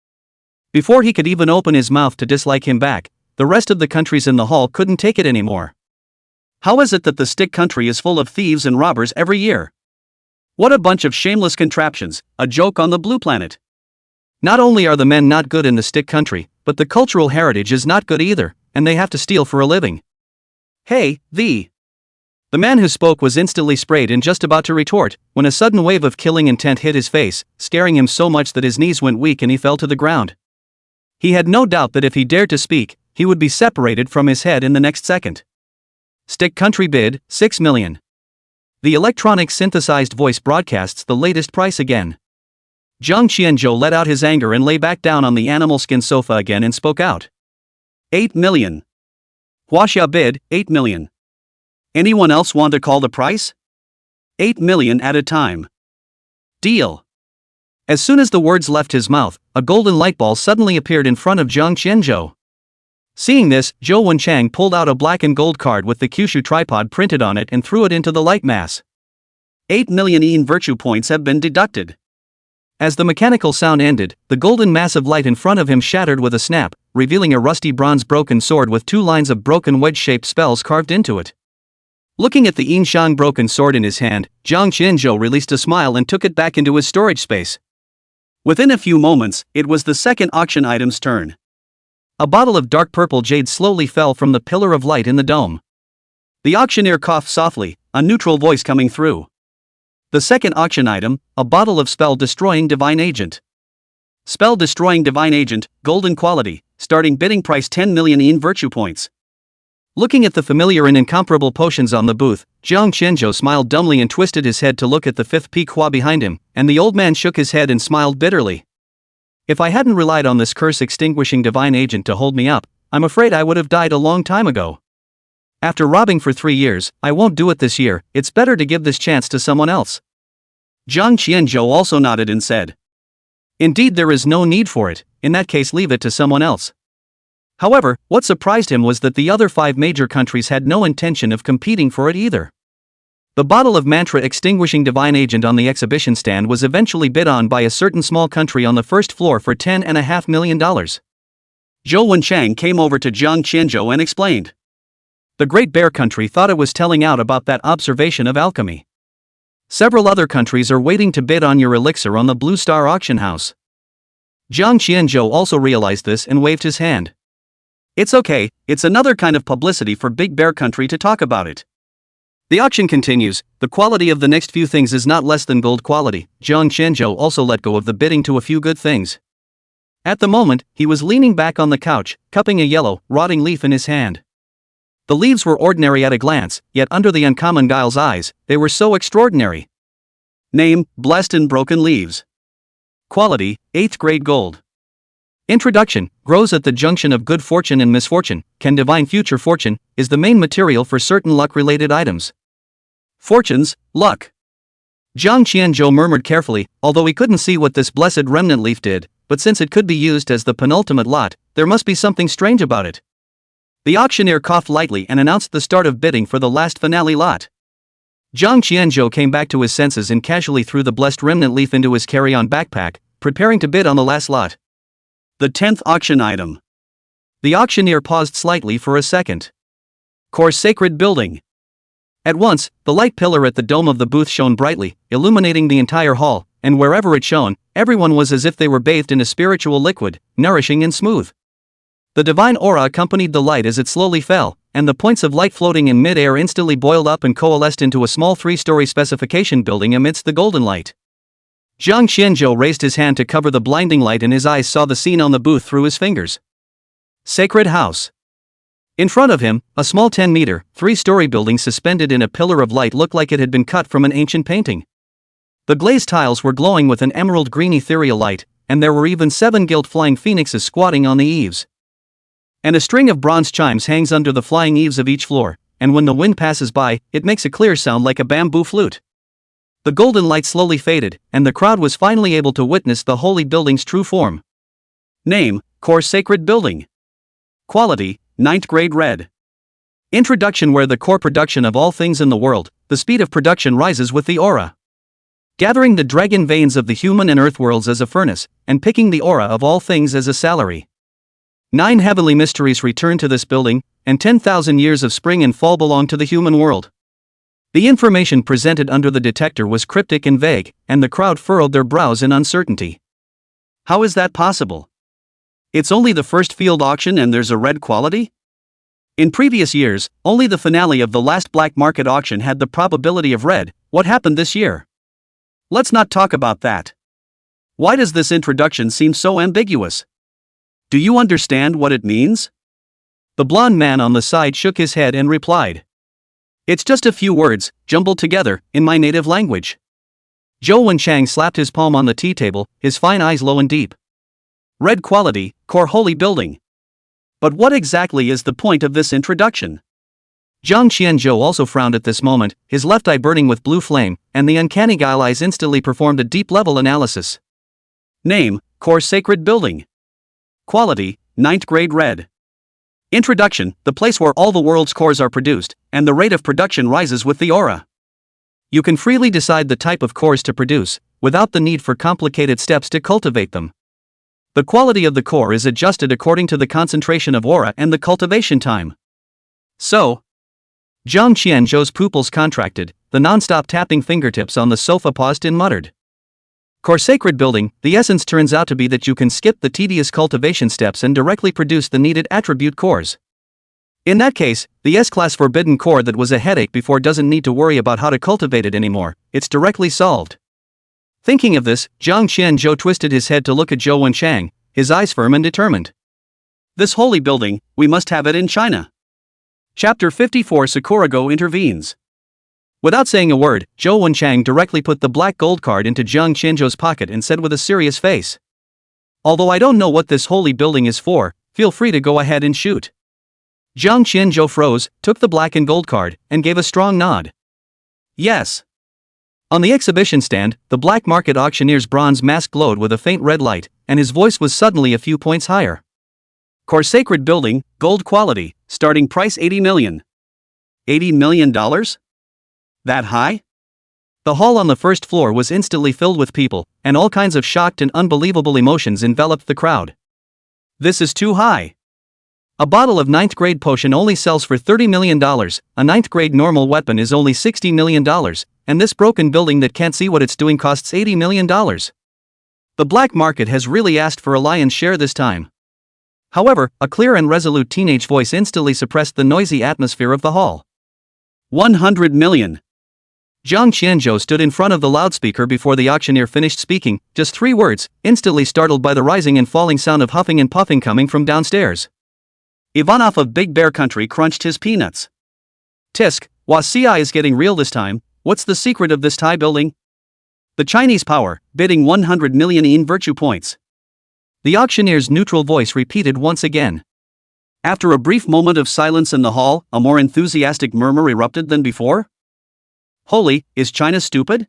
Before he could even open his mouth to dislike him back, the rest of the countries in the hall couldn't take it anymore. How is it that the stick country is full of thieves and robbers every year? What a bunch of shameless contraptions, a joke on the blue planet. Not only are the men not good in the stick country, but the cultural heritage is not good either, and they have to steal for a living. Hey, the man who spoke was instantly sprayed and just about to retort, when a sudden wave of killing intent hit his face, scaring him so much that his knees went weak and he fell to the ground. He had no doubt that if he dared to speak, he would be separated from his head in the next second. Stick country bid, 6 million. The electronic synthesized voice broadcasts the latest price again. Jiang Qianzhou let out his anger and lay back down on the animal skin sofa again and spoke out. 8 million. Huaxia bid, 8 million. Anyone else want to call the price? 8 million at a time. Deal. As soon as the words left his mouth, a golden light ball suddenly appeared in front of Jiang Qianzhou. Seeing this, Zhou Wenchang pulled out a black and gold card with the Kyushu tripod printed on it and threw it into the light mass. 8 million Yin virtue points have been deducted. As the mechanical sound ended, the golden mass of light in front of him shattered with a snap, revealing a rusty bronze broken sword with 2 lines of broken wedge-shaped spells carved into it. Looking at the Yin Shang broken sword in his hand, Jiang Qianzhou released a smile and took it back into his storage space. Within a few moments, it was the second auction item's turn. A bottle of dark purple jade slowly fell from the pillar of light in the dome. The auctioneer coughed softly, a neutral voice coming through. The second auction item, a bottle of spell-destroying divine agent. Spell-destroying divine agent, golden quality, starting bidding price 10 million Yin virtue points. Looking at the familiar and incomparable potions on the booth, Jiang Qianzhou smiled dumbly and twisted his head to look at the 5th Pequot behind him, and the old man shook his head and smiled bitterly. If I hadn't relied on this curse-extinguishing divine agent to hold me up, I'm afraid I would have died a long time ago. After robbing for 3 years, I won't do it this year. It's better to give this chance to someone else. Jiang Qianzhou also nodded and said. Indeed, there is no need for it. In that case, leave it to someone else. However, what surprised him was that the other 5 major countries had no intention of competing for it either. The bottle of mantra-extinguishing divine agent on the exhibition stand was eventually bid on by a certain small country on the first floor for $10.5 million. Zhou Wenchang came over to Jiang Qianzhou and explained. The Great Bear country thought it was telling out about that observation of alchemy. Several other countries are waiting to bid on your elixir on the Blue Star auction house. Jiang Qianzhou also realized this and waved his hand. It's okay, it's another kind of publicity for Big Bear country to talk about it. The auction continues. The quality of the next few things is not less than gold quality. Jiang Qianzhou also let go of the bidding to a few good things. At the moment, he was leaning back on the couch, cupping a yellow, rotting leaf in his hand. The leaves were ordinary at a glance, yet under the uncommon guile's eyes, they were so extraordinary. Name, Blessed and Broken Leaves. Quality, 8th grade gold. Introduction, grows at the junction of good fortune and misfortune, can divine future fortune, is the main material for certain luck-related items. Fortunes, luck. Zhang Qianzhou murmured carefully, although he couldn't see what this blessed remnant leaf did, but since it could be used as the penultimate lot, there must be something strange about it. The auctioneer coughed lightly and announced the start of bidding for the last finale lot. Zhang Qianzhou came back to his senses and casually threw the blessed remnant leaf into his carry-on backpack, preparing to bid on the last lot. The 10th auction item. The auctioneer paused slightly for a second. Core Sacred Building. At once, the light pillar at the dome of the booth shone brightly, illuminating the entire hall, and wherever it shone, everyone was as if they were bathed in a spiritual liquid, nourishing and smooth. The divine aura accompanied the light as it slowly fell, and the points of light floating in mid-air instantly boiled up and coalesced into a small 3-story specification building amidst the golden light. Zhang Qianzhou raised his hand to cover the blinding light and his eyes saw the scene on the booth through his fingers. Sacred House. In front of him, a small 10-meter, 3-story building suspended in a pillar of light looked like it had been cut from an ancient painting. The glazed tiles were glowing with an emerald-green ethereal light, and there were even 7 gilt flying phoenixes squatting on the eaves. And a string of bronze chimes hangs under the flying eaves of each floor, and when the wind passes by, it makes a clear sound like a bamboo flute. The golden light slowly faded, and the crowd was finally able to witness the holy building's true form. Name: Core Sacred Building. Quality: 9th grade red. Introduction: where the core production of all things in the world, the speed of production rises with the aura. Gathering the dragon veins of the human and earth worlds as a furnace, and picking the aura of all things as a salary. 9 heavenly mysteries return to this building, and 10,000 years of spring and fall belong to the human world. The information presented under the detector was cryptic and vague, and the crowd furrowed their brows in uncertainty. How is that possible? It's only the first field auction and there's a red quality? In previous years, only the finale of the last black market auction had the probability of red. What happened this year? Let's not talk about that. Why does this introduction seem so ambiguous? Do you understand what it means? The blond man on the side shook his head and replied. It's just a few words, jumbled together, in my native language. Zhou Wenchang slapped his palm on the tea table, his fine eyes low and deep. Red quality, core holy building. But what exactly is the point of this introduction? Zhang Qianzhou also frowned at this moment, his left eye burning with blue flame, and the uncanny guile eyes instantly performed a deep-level analysis. Name: Core Sacred Building. Quality: 9th grade red. Introduction: the place where all the world's cores are produced, and the rate of production rises with the aura. You can freely decide the type of cores to produce, without the need for complicated steps to cultivate them. The quality of the core is adjusted according to the concentration of aura and the cultivation time. So, Zhang Qianzhou's pupils contracted, the non-stop tapping fingertips on the sofa paused and muttered. Core Sacred Building, the essence turns out to be that you can skip the tedious cultivation steps and directly produce the needed attribute cores. In that case, the S-class forbidden core that was a headache before doesn't need to worry about how to cultivate it anymore, it's directly solved. Thinking of this, Zhang Qianzhou twisted his head to look at Zhou Wenchang, his eyes firm and determined. This holy building, we must have it in China. Chapter 54: Sakurago intervenes. Without saying a word, Zhou Wenchang directly put the black gold card into Zhang Qianzhou's pocket and said with a serious face. Although I don't know what this holy building is for, feel free to go ahead and shoot. Zhang Qianzhou froze, took the black and gold card, and gave a strong nod. Yes. On the exhibition stand, the black market auctioneer's bronze mask glowed with a faint red light, and his voice was suddenly a few points higher. Core Sacred Building, gold quality, starting price $80 million. $80 million? That high? The hall on the first floor was instantly filled with people, and all kinds of shocked and unbelievable emotions enveloped the crowd. This is too high. A bottle of 9th grade potion only sells for $30 million, a 9th grade normal weapon is only $60 million, and this broken building that can't see what it's doing costs $80 million. The black market has really asked for a lion's share this time. However, a clear and resolute teenage voice instantly suppressed the noisy atmosphere of the hall. 100 million. Zhang Qianzhou stood in front of the loudspeaker before the auctioneer finished speaking, just 3 words, instantly startled by the rising and falling sound of huffing and puffing coming from downstairs. Ivanov of Big Bear Country crunched his peanuts. Tisk, CI is getting real this time. What's the secret of this Thai building? The Chinese power, bidding 100 million in virtue points. The auctioneer's neutral voice repeated once again. After a brief moment of silence in the hall, a more enthusiastic murmur erupted than before. Holy, is China stupid?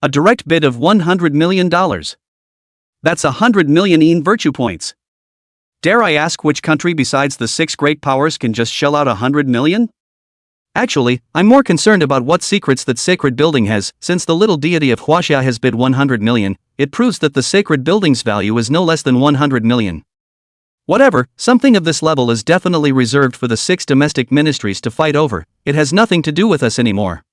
A direct bid of $100 million. That's 100 million yen virtue points. Dare I ask which country besides the 6 great powers can just shell out 100 million? Actually, I'm more concerned about what secrets that sacred building has. Since the little deity of Huaxia has bid 100 million, it proves that the sacred building's value is no less than 100 million. Whatever, something of this level is definitely reserved for the 6 domestic ministries to fight over. It has nothing to do with us anymore.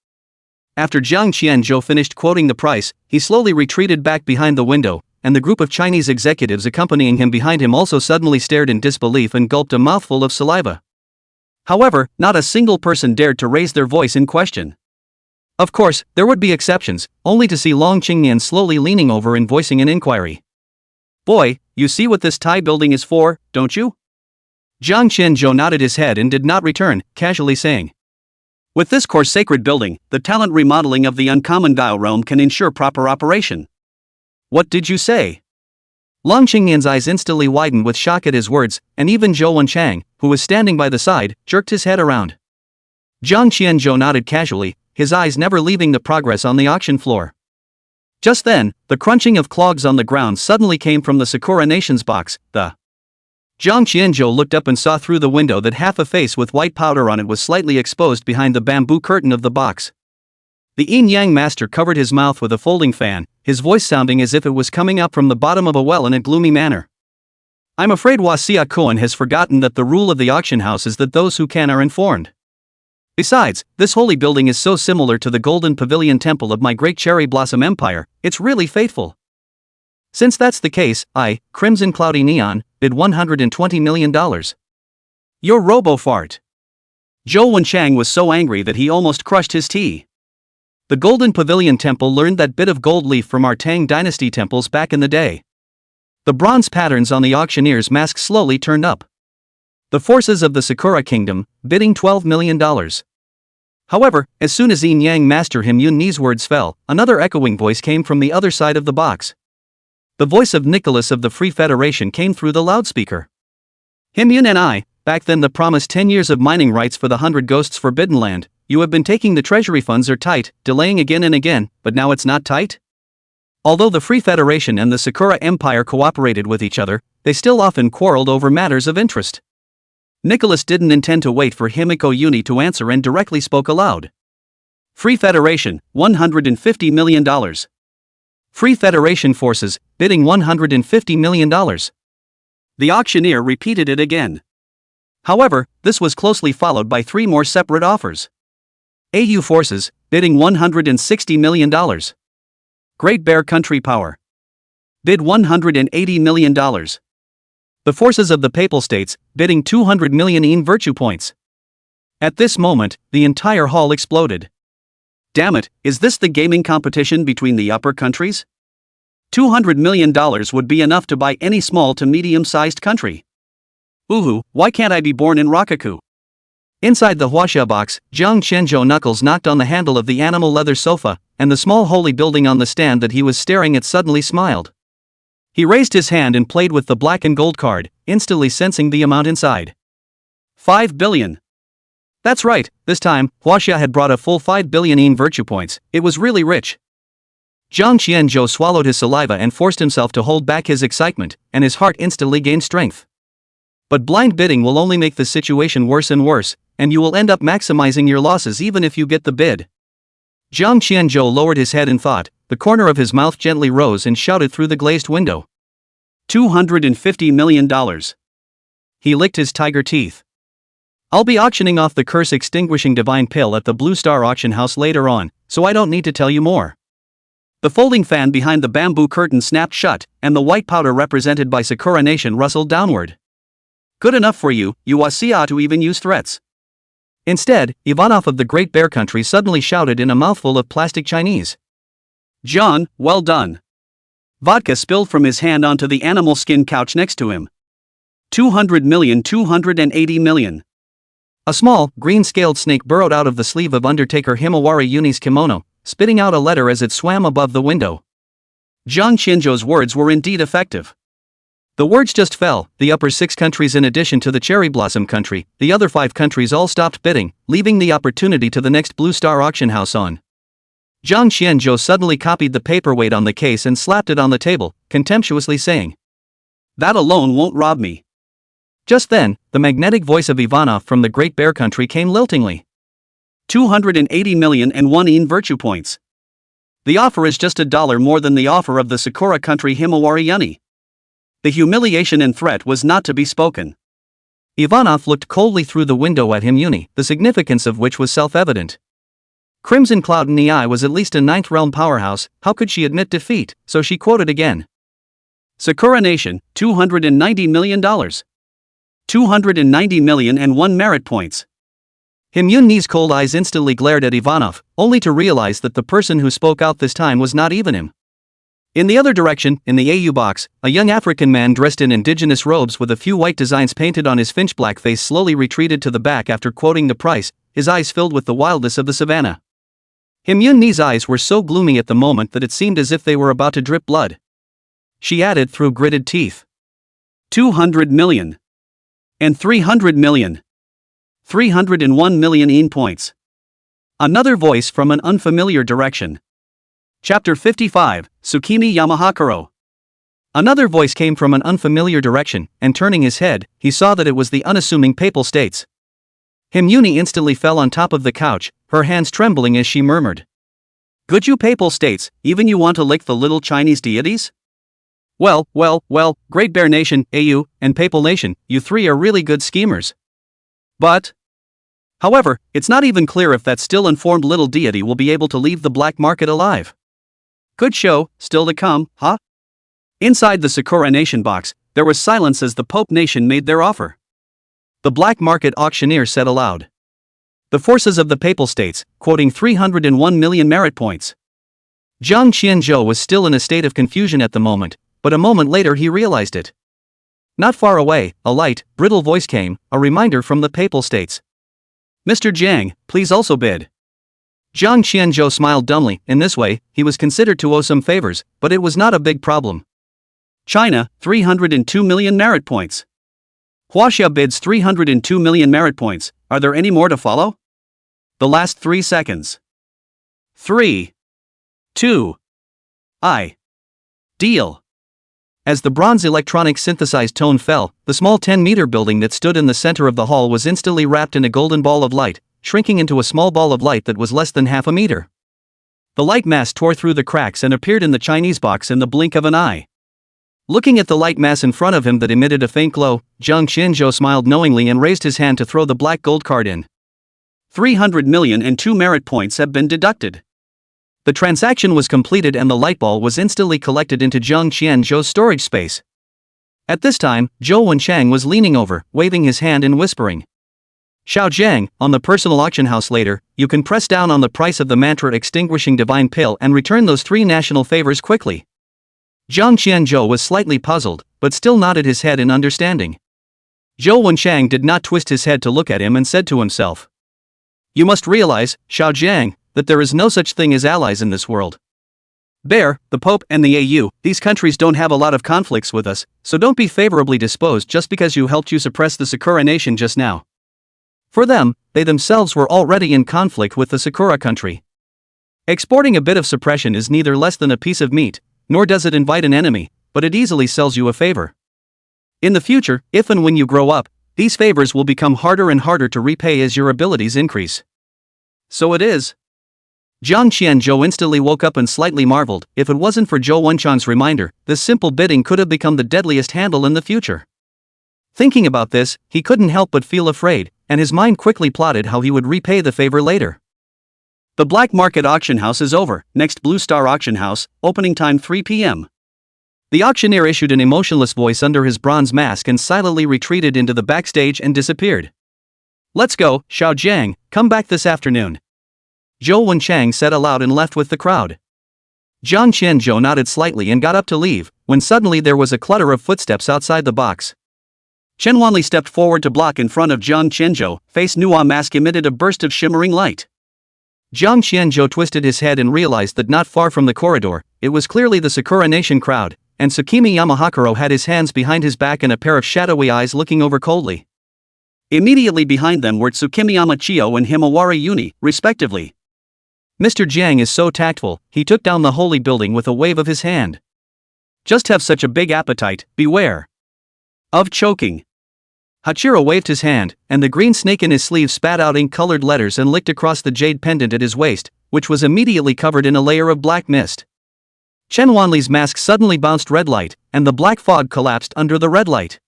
After Jiang Qianzhou finished quoting the price, he slowly retreated back behind the window, and the group of Chinese executives accompanying him behind him also suddenly stared in disbelief and gulped a mouthful of saliva. However, not a single person dared to raise their voice in question. Of course, there would be exceptions, only to see Long Qingnian slowly leaning over and voicing an inquiry. Boy, you see what this Thai building is for, don't you? Jiang Qianzhou nodded his head and did not return, casually saying. With this core sacred building, the talent remodeling of the uncommon dial realm can ensure proper operation. What did you say? Long Qingnian's eyes instantly widened with shock at his words, and even Zhou Wenchang, who was standing by the side, jerked his head around. Jiang Qianzhou nodded casually, his eyes never leaving the progress on the auction floor. Just then, the crunching of clogs on the ground suddenly came from the Sakura Nation's box. Jiang Qianzhou looked up and saw through the window that half a face with white powder on it was slightly exposed behind the bamboo curtain of the box. The yin-yang master covered his mouth with a folding fan, his voice sounding as if it was coming up from the bottom of a well in a gloomy manner. I'm afraid Wasia Koan has forgotten that the rule of the auction house is that those who can are informed. Besides, this holy building is so similar to the golden pavilion temple of my great cherry blossom empire, it's really faithful. Since that's the case, I, Crimson Cloudy Neon, bid $120 million. You're robo-fart. Zhou Wenchang was so angry that he almost crushed his tea. The Golden Pavilion Temple learned that bit of gold leaf from our Tang Dynasty temples back in the day. The bronze patterns on the auctioneer's mask slowly turned up. The forces of the Sakura Kingdom, bidding $12 million. However, as soon as Yin Yang Master Him Yun's words fell, another echoing voice came from the other side of the box. The voice of Nicholas of the Free Federation came through the loudspeaker. Him Yun and I, back then the promised 10 years of mining rights for the 100 Ghosts Forbidden Land. You have been taking the treasury funds are tight, delaying again and again, but now it's not tight? Although the Free Federation and the Sakura Empire cooperated with each other, they still often quarreled over matters of interest. Nicholas didn't intend to wait for Himiko Uni to answer and directly spoke aloud. Free Federation, $150 million. Free Federation forces, bidding $150 million. The auctioneer repeated it again. However, this was closely followed by 3 more separate offers. AU forces, bidding $160 million. Great Bear Country Power. Bid $180 million. The forces of the Papal States, bidding 200 million yen virtue points. At this moment, the entire hall exploded. Damn it, is this the gaming competition between the upper countries? $200 million would be enough to buy any small to medium-sized country. Ooh, why can't I be born in Rakaku? Inside the Huaxia box, Jiang Qianzhou knuckles knocked on the handle of the animal leather sofa, and the small holy building on the stand that he was staring at suddenly smiled. He raised his hand and played with the black and gold card, instantly sensing the amount inside. 5 billion. That's right, this time, Huaxia had brought a full 5 billion yen virtue points. It was really rich. Jiang Qianzhou swallowed his saliva and forced himself to hold back his excitement, and his heart instantly gained strength. But blind bidding will only make the situation worse and worse, and you will end up maximizing your losses even if you get the bid. Jiang Qianzhou lowered his head in thought, the corner of his mouth gently rose and shouted through the glazed window. $250 million. He licked his tiger teeth. I'll be auctioning off the curse-extinguishing divine pill at the Blue Star auction house later on, so I don't need to tell you more. The folding fan behind the bamboo curtain snapped shut, and the white powder represented by Sakura Nation rustled downward. Good enough for you, Wasia, to even use threats. Instead, Ivanov of the Great Bear Country suddenly shouted in a mouthful of plastic Chinese. John, well done. Vodka spilled from his hand onto the animal skin couch next to him. 200 million, 280 million. A small, green-scaled snake burrowed out of the sleeve of Undertaker Himawari Uni's kimono, spitting out a letter as it swam above the window. Jiang Qianzhou's words were indeed effective. The words just fell, the upper 6 countries in addition to the Cherry Blossom country, the other 5 countries all stopped bidding, leaving the opportunity to the next Blue Star auction house on. Zhang Qianzhou suddenly copied the paperweight on the case and slapped it on the table, contemptuously saying, "That alone won't rob me." Just then, the magnetic voice of Ivanov from the Great Bear Country came liltingly. 280 million and 1 in virtue points. The offer is just $1 more than the offer of the Sakura country Himawari Yuni. The humiliation and threat was not to be spoken. Ivanov looked coldly through the window at him Yuni, the significance of which was self-evident. Crimson Cloud in the eye was at least a 9th realm powerhouse, how could she admit defeat, so she quoted again. Sakura Nation, $290 million. 290 million and 1 merit points. Him Yunni's cold eyes instantly glared at Ivanov, only to realize that the person who spoke out this time was not even him. In the other direction, in the AU box, a young African man dressed in indigenous robes with a few white designs painted on his finch-black face slowly retreated to the back after quoting the price, his eyes filled with the wildness of the savannah. Him Yunni's eyes were so gloomy at the moment that it seemed as if they were about to drip blood. She added through gritted teeth. 200 million. And 300 million. 301 million in points. Another voice from an unfamiliar direction. Chapter 55, Tsukimi Yamahakuro. Another voice came from an unfamiliar direction, and turning his head, he saw that it was the unassuming Papal States. Him Yuni instantly fell on top of the couch, her hands trembling as she murmured. "Good you Papal States, even you want to lick the little Chinese deities? Well, Great Bear Nation, AU, and Papal Nation, you three are really good schemers. But, however, it's not even clear if that still unformed little deity will be able to leave the black market alive. Good show, still to come, huh?" Inside the Sakura Nation box, there was silence as the Pope Nation made their offer. The black market auctioneer said aloud. The forces of the Papal States, quoting 301 million merit points. Zhang Qianzhou was still in a state of confusion at the moment, but a moment later he realized it. Not far away, a light, brittle voice came, a reminder from the Papal States. "Mr. Jiang, please also bid." Zhang Qianzhou smiled dumbly. In this way, he was considered to owe some favors, but it was not a big problem. China, 302 million merit points. Huaxia bids 302 million merit points. Are there any more to follow? The last 3 seconds. 3, 2, deal. As the bronze electronic synthesized tone fell, the small 10-meter building that stood in the center of the hall was instantly wrapped in a golden ball of light, shrinking into a small ball of light that was less than half a meter. The light mass tore through the cracks and appeared in the Chinese box in the blink of an eye. Looking at the light mass in front of him that emitted a faint glow, Zhang Qianzhou smiled knowingly and raised his hand to throw the black gold card in. 300 million and 2 merit points have been deducted. The transaction was completed and the light ball was instantly collected into Zhang Qianzhou's storage space. At this time, Zhou Wenchang was leaning over, waving his hand and whispering. "Xiao Jiang, on the personal auction house later, you can press down on the price of the mantra extinguishing divine pill and return those 3 national favors quickly." Zhang Qianzhou was slightly puzzled, but still nodded his head in understanding. Zhou Wenchang did not twist his head to look at him and said to himself. "You must realize, Xiao Jiang, that there is no such thing as allies in this world. Bear, the Pope, and the AU, these countries don't have a lot of conflicts with us, so don't be favorably disposed just because you helped suppress the Sakura Nation just now. For them, they themselves were already in conflict with the Sakura country. Exporting a bit of suppression is neither less than a piece of meat, nor does it invite an enemy, but it easily sells you a favor. In the future, if and when you grow up, these favors will become harder and harder to repay as your abilities increase. So it is." Zhang Qianzhou instantly woke up and slightly marveled. If it wasn't for Zhou Wenchang's reminder, this simple bidding could have become the deadliest handle in the future. Thinking about this, he couldn't help but feel afraid, and his mind quickly plotted how he would repay the favor later. The black market auction house is over. Next Blue Star auction house, opening time 3 p.m. The auctioneer issued an emotionless voice under his bronze mask and silently retreated into the backstage and disappeared. "Let's go, Xiao Jiang, come back this afternoon." Zhou Wenchang said aloud and left with the crowd. Zhang Qianzhou nodded slightly and got up to leave, when suddenly there was a clutter of footsteps outside the box. Chen Wanli stepped forward to block in front of Zhang Qianzhou. Face Nuwa mask emitted a burst of shimmering light. Zhang Qianzhou twisted his head and realized that not far from the corridor, it was clearly the Sakura Nation crowd, and Tsukimi Yamahakuro had his hands behind his back and a pair of shadowy eyes looking over coldly. Immediately behind them were Tsukimiyama Chiyo and Himawari Yuni, respectively. Mr. Jiang is so tactful, he took down the holy building with a wave of his hand. Just have such a big appetite, beware of choking. Hachiro waved his hand, and the green snake in his sleeve spat out ink-colored letters and licked across the jade pendant at his waist, which was immediately covered in a layer of black mist. Chen Wanli's mask suddenly bounced red light, and the black fog collapsed under the red light.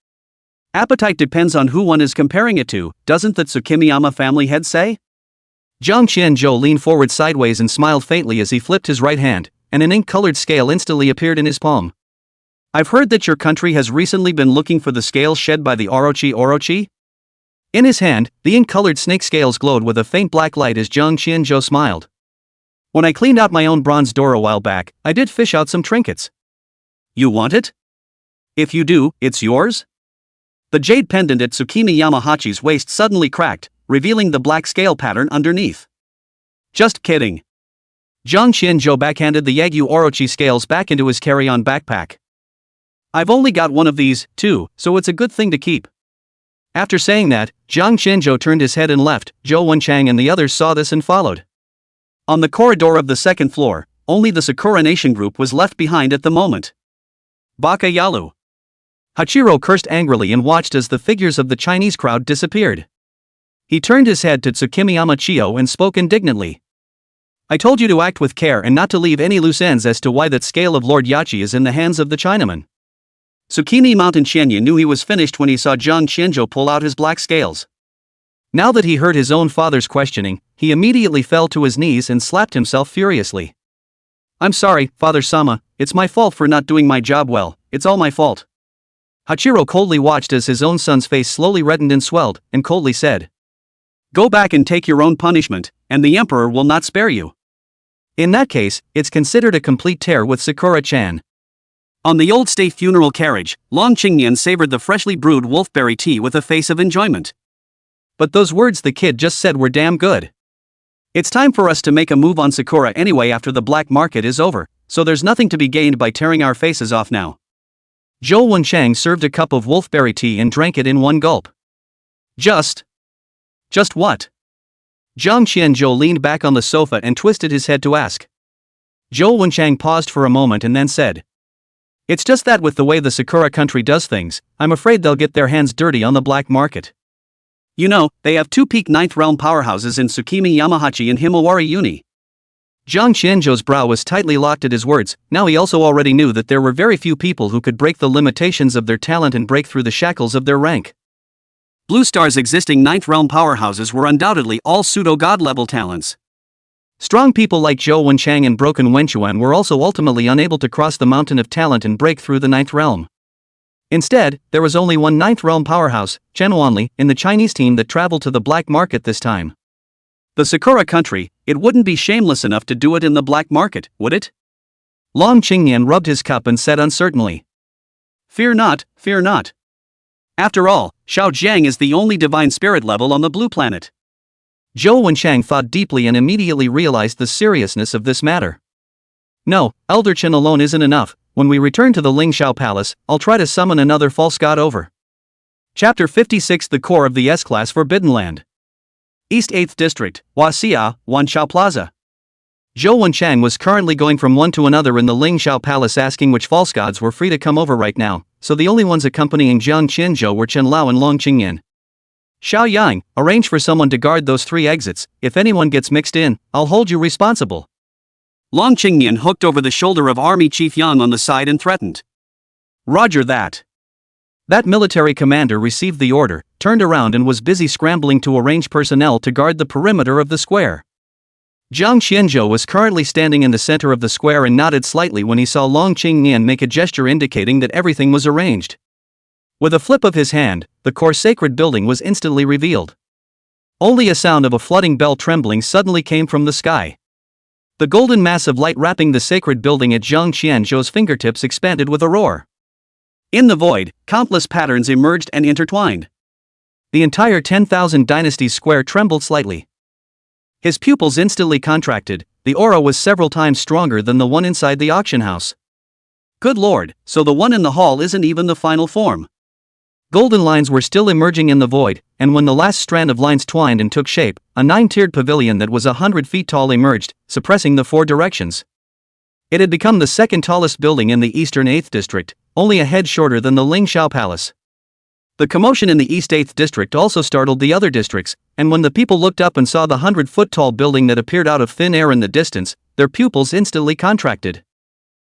Appetite depends on who one is comparing it to, doesn't the Tsukimiyama family head say? Jiang Qianzhou leaned forward sideways and smiled faintly as he flipped his right hand, and an ink-colored scale instantly appeared in his palm. I've heard that your country has recently been looking for the scales shed by the Orochi. In his hand, the ink-colored snake scales glowed with a faint black light as Jiang Qianzhou smiled. When I cleaned out my own bronze door a while back, I did fish out some trinkets. You want it? If you do, it's yours? The jade pendant at Tsukimiyama Hachi's waist suddenly cracked, revealing the black scale pattern underneath. Just kidding. Jiang Qianzhou backhanded the Yagyu Orochi scales back into his carry-on backpack. I've only got one of these, too, so it's a good thing to keep. After saying that, Jiang Qianzhou turned his head and left. Zhou Wenchang and the others saw this and followed. On the corridor of the second floor, only the Sakura Nation group was left behind at the moment. Baka Yalu. Hachiro cursed angrily and watched as the figures of the Chinese crowd disappeared. He turned his head to Tsukimiyama Chiyo and spoke indignantly. I told you to act with care and not to leave any loose ends as to why that scale of Lord Yachi is in the hands of the Chinaman. Tsukimi Mountain Qianyan knew he was finished when he saw Jiang Qianzhou pull out his black scales. Now that he heard his own father's questioning, he immediately fell to his knees and slapped himself furiously. I'm sorry, Father-sama, it's my fault for not doing my job well, it's all my fault. Hachiro coldly watched as his own son's face slowly reddened and swelled, and coldly said, Go back and take your own punishment, and the Emperor will not spare you. In that case, it's considered a complete tear with Sakura-chan. On the old state funeral carriage, Long Qingyan savored the freshly brewed wolfberry tea with a face of enjoyment. But those words the kid just said were damn good. It's time for us to make a move on Sakura anyway after the black market is over, so there's nothing to be gained by tearing our faces off now. Zhou Wenchang served a cup of wolfberry tea and drank it in one gulp. Just what? Jiang Qianzhou leaned back on the sofa and twisted his head to ask. Zhou Wenchang paused for a moment and then said, It's just that with the way the Sakura country does things, I'm afraid they'll get their hands dirty on the black market. You know, they have two peak 9th realm powerhouses in Tsukimi Yamahachi and Himawari Uni. Jiang Qianzhou's brow was tightly locked at his words. Now he also already knew that there were very few people who could break the limitations of their talent and break through the shackles of their rank. Blue Star's existing 9th realm powerhouses were undoubtedly all pseudo-god level talents. Strong people like Zhou Wenchang and Broken Wenchuan were also ultimately unable to cross the mountain of talent and break through the 9th realm. Instead, there was only one 9th realm powerhouse, Chen Wanli, in the Chinese team that traveled to the black market this time. The Sakura country, it wouldn't be shameless enough to do it in the black market, would it? Long Qingyan rubbed his cup and said uncertainly. Fear not, fear not. After all, Xiao Jiang is the only divine spirit level on the blue planet. Zhou Wenchang thought deeply and immediately realized the seriousness of this matter. No, Elder Chen alone isn't enough. When we return to the Lingxiao Palace, I'll try to summon another false god over. Chapter 56 The Core of the S-Class Forbidden Land. East 8th District, Huaxia, Wanshao Plaza. Zhou Wenchang was currently going from one to another in the Lingxiao Palace asking which false gods were free to come over right now, so the only ones accompanying Jiang Qianzhou were Chen Lao and Long Qingyan. Xiao Yang, arrange for someone to guard those 3 exits. If anyone gets mixed in, I'll hold you responsible. Long Qingyan hooked over the shoulder of Army Chief Yang on the side and threatened. Roger that. That military commander received the order, turned around and was busy scrambling to arrange personnel to guard the perimeter of the square. Jiang Qianzhou was currently standing in the center of the square and nodded slightly when he saw Long Qingyan make a gesture indicating that everything was arranged. With a flip of his hand, the core sacred building was instantly revealed. Only a sound of a flooding bell trembling suddenly came from the sky. The golden mass of light wrapping the sacred building at Jiang Qianzhou's fingertips expanded with a roar. In the void, countless patterns emerged and intertwined. The entire 10,000 Dynasties square trembled slightly. His pupils instantly contracted. The aura was several times stronger than the one inside the auction house. Good lord, so the one in the hall isn't even the final form. Golden lines were still emerging in the void, and when the last strand of lines twined and took shape, a 9-tiered pavilion that was 100 feet tall emerged, suppressing the 4 directions. It had become the second tallest building in the eastern 8th district, only a head shorter than the Ling Shao Palace. The commotion in the East 8th district also startled the other districts, and when the people looked up and saw the 100-foot-tall building that appeared out of thin air in the distance, their pupils instantly contracted.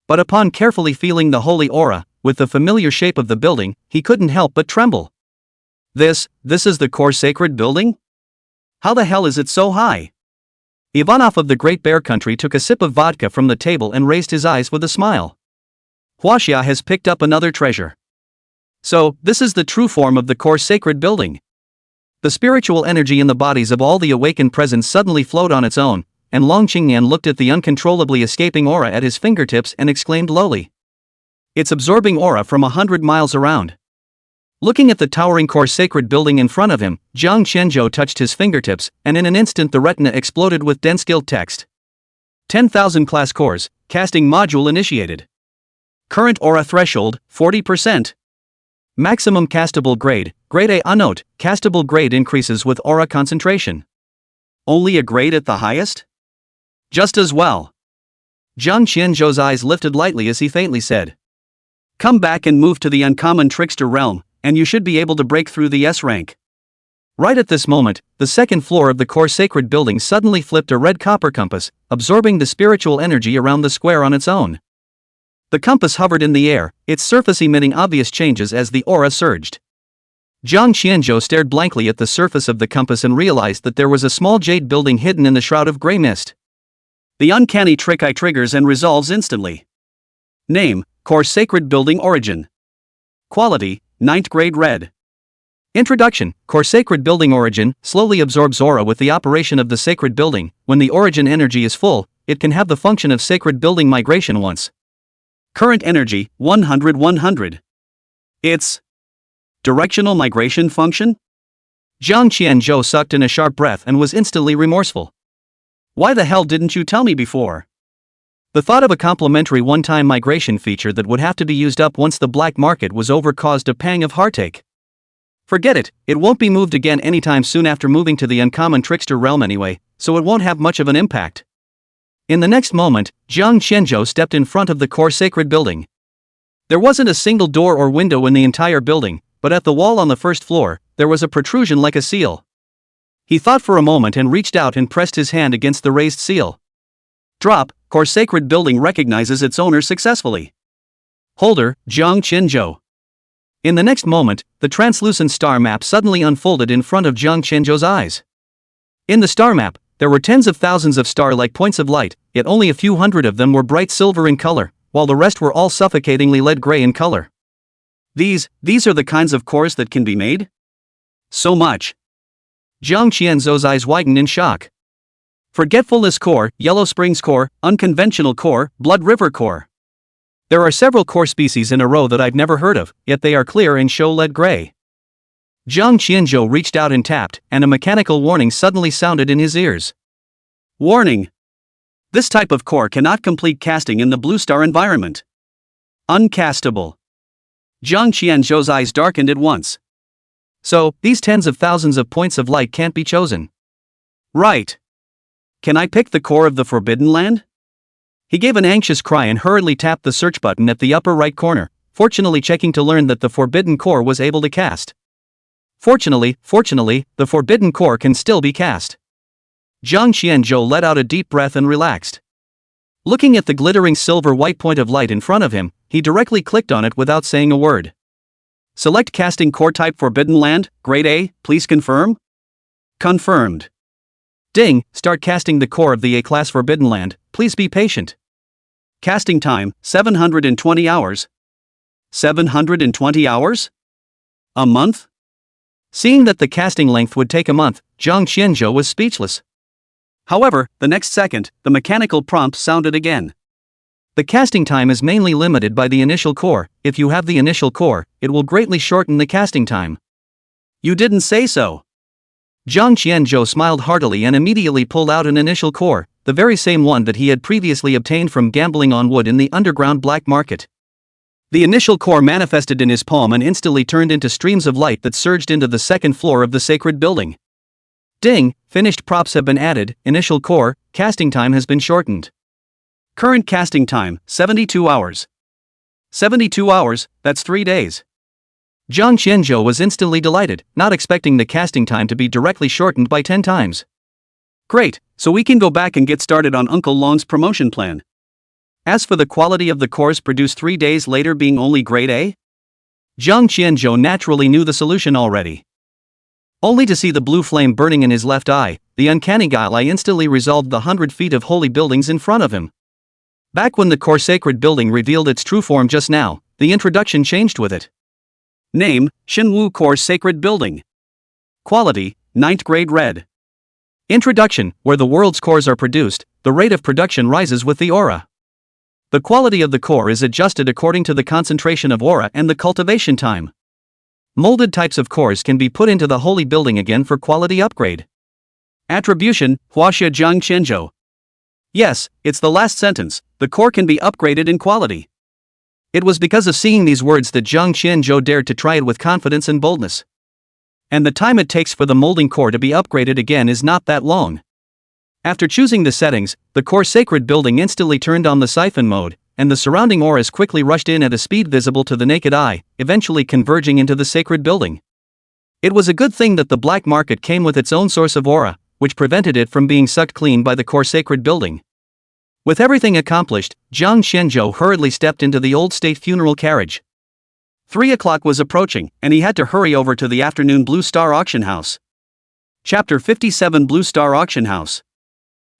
But upon carefully feeling the holy aura, with the familiar shape of the building, he couldn't help but tremble. This is the core sacred building? How the hell is it so high? Ivanov of the Great Bear Country took a sip of vodka from the table and raised his eyes with a smile. Huaxia has picked up another treasure. So, this is the true form of the core sacred building. The spiritual energy in the bodies of all the awakened presence suddenly flowed on its own, and Long Qingyan looked at the uncontrollably escaping aura at his fingertips and exclaimed lowly. It's absorbing aura from 100 miles around. Looking at the towering core sacred building in front of him, Jiang Qianzhou touched his fingertips, and in an instant the retina exploded with dense gilt text. 10,000 class cores, casting module initiated. Current aura threshold, 40%. Maximum castable grade, grade A. Note, castable grade increases with aura concentration. Only a grade at the highest? Just as well. Jiang Qianzhou's eyes lifted lightly as he faintly said. Come back and move to the uncommon trickster realm, and you should be able to break through the S rank. Right at this moment, the second floor of the core sacred building suddenly flipped a red copper compass, absorbing the spiritual energy around the square on its own. The compass hovered in the air, its surface emitting obvious changes as the aura surged. Jiang Qianzhou stared blankly at the surface of the compass and realized that there was a small jade building hidden in the shroud of gray mist. The uncanny trick eye triggers and resolves instantly. Name, Core Sacred Building Origin. Quality, 9th grade red. Introduction, Core Sacred Building Origin slowly absorbs aura with the operation of the sacred building. When the origin energy is full, it can have the function of sacred building migration once. Current energy, 100-100. It's directional migration function? Jiang Qianzhou sucked in a sharp breath and was instantly remorseful. Why the hell didn't you tell me before? The thought of a complimentary one-time migration feature that would have to be used up once the black market was over caused a pang of heartache. Forget it won't be moved again anytime soon after moving to the uncommon trickster realm anyway, so it won't have much of an impact. In the next moment, Jiang Qianzhou stepped in front of the core sacred building. There wasn't a single door or window in the entire building, but at the wall on the first floor, there was a protrusion like a seal. He thought for a moment and reached out and pressed his hand against the raised seal. Drop, core sacred building recognizes its owner successfully. Holder, Jiang Qianzhou. In the next moment, the translucent star map suddenly unfolded in front of Jiang Qianzhou's eyes. In the star map, there were tens of thousands of star-like points of light, yet only a few hundred of them were bright silver in color, while the rest were all suffocatingly lead gray in color. These are the kinds of cores that can be made? So much. Jiang Qianzhou's eyes widened in shock. Forgetfulness core, Yellow Springs core, Unconventional core, Blood River core. There are several core species in a row that I've never heard of, yet they are clear and show lead gray. Jiang Qianzhou reached out and tapped, and a mechanical warning suddenly sounded in his ears. Warning! This type of core cannot complete casting in the blue star environment. Uncastable. Jiang Qianzhou's eyes darkened at once. So, these tens of thousands of points of light can't be chosen. Right. Can I pick the core of the Forbidden Land? He gave an anxious cry and hurriedly tapped the search button at the upper right corner, fortunately checking to learn that the Forbidden Core was able to cast. Fortunately, the Forbidden Core can still be cast. Jiang Qianzhou let out a deep breath and relaxed. Looking at the glittering silver-white point of light in front of him, he directly clicked on it without saying a word. Select casting core type Forbidden Land, grade A, please confirm? Confirmed. Ding, start casting the core of the A-class Forbidden Land, please be patient. Casting time, 720 hours. 720 hours? A month? Seeing that the casting length would take a month, Jiang Qianzhou was speechless. However, the next second, the mechanical prompt sounded again. The casting time is mainly limited by the initial core. If you have the initial core, it will greatly shorten the casting time. You didn't say so. Jiang Qianzhou smiled heartily and immediately pulled out an initial core, the very same one that he had previously obtained from gambling on wood in the underground black market. The initial core manifested in his palm and instantly turned into streams of light that surged into the second floor of the sacred building. Ding, finished props have been added, initial core, casting time has been shortened. Current casting time, 72 hours. 72 hours, that's 3 days. Jiang Qianzhou was instantly delighted, not expecting the casting time to be directly shortened by 10 times. Great, so we can go back and get started on Uncle Long's promotion plan. As for the quality of the cores produced 3 days later being only grade A? Jiang Qianzhou naturally knew the solution already. Only to see the blue flame burning in his left eye, the uncanny guy instantly resolved the 100 feet of holy buildings in front of him. Back when the core sacred building revealed its true form just now, the introduction changed with it. Name, Shenwu Core Sacred Building. Quality, 9th grade red. Introduction, where the world's cores are produced, the rate of production rises with the aura. The quality of the core is adjusted according to the concentration of aura and the cultivation time. Molded types of cores can be put into the holy building again for quality upgrade. Attribution, Huaxia Jiang Qianzhou. Yes, it's the last sentence, the core can be upgraded in quality. It was because of seeing these words that Jiang Qianzhou dared to try it with confidence and boldness. And the time it takes for the molding core to be upgraded again is not that long. After choosing the settings, the core sacred building instantly turned on the siphon mode, and the surrounding auras quickly rushed in at a speed visible to the naked eye, eventually converging into the sacred building. It was a good thing that the black market came with its own source of aura, which prevented it from being sucked clean by the core sacred building. With everything accomplished, Jiang Qianzhou hurriedly stepped into the old state funeral carriage. 3 o'clock was approaching, and he had to hurry over to the afternoon Blue Star Auction House. Chapter 57 Blue Star Auction House.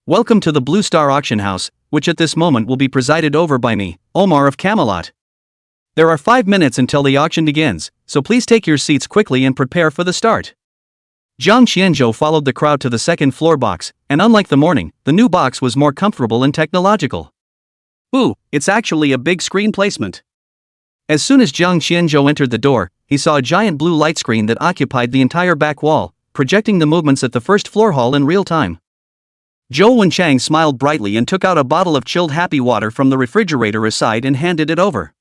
Welcome to the Blue Star Auction House, which at this moment will be presided over by me, Omar of Camelot. There are 5 minutes until the auction begins, so please take your seats quickly and prepare for the start. Jiang Qianzhou followed the crowd to the second floor box, and unlike the morning, the new box was more comfortable and technological. Ooh, it's actually a big screen placement. As soon as Jiang Qianzhou entered the door, he saw a giant blue light screen that occupied the entire back wall, projecting the movements at the first floor hall in real time. Zhou Wenchang smiled brightly and took out a bottle of chilled happy water from the refrigerator aside and handed it over.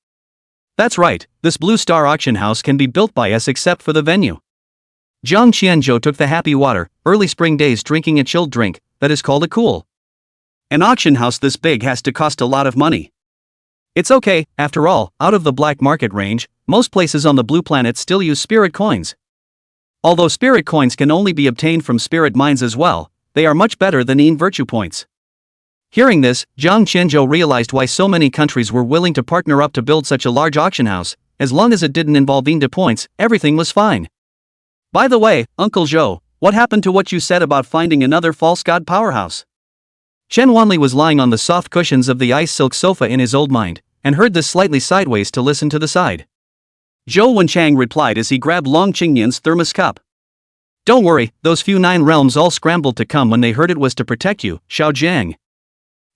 That's right, this Blue Star Auction House can be built by us except for the venue. Jiang Qianzhou took the happy water, early spring days drinking a chilled drink, that is called a cool. An auction house this big has to cost a lot of money. It's okay, after all, out of the black market range, most places on the blue planet still use spirit coins. Although spirit coins can only be obtained from spirit mines as well, they are much better than virtue points. Hearing this, Jiang Qianzhou realized why so many countries were willing to partner up to build such a large auction house. As long as it didn't involve points, everything was fine. By the way, Uncle Zhou, what happened to what you said about finding another false god powerhouse? Chen Wanli was lying on the soft cushions of the ice silk sofa in his old mind, and heard this slightly sideways to listen to the side. Zhou Wenchang replied as he grabbed Long Qingyan's thermos cup. Don't worry, those few 9 realms all scrambled to come when they heard it was to protect you, Xiao Jiang.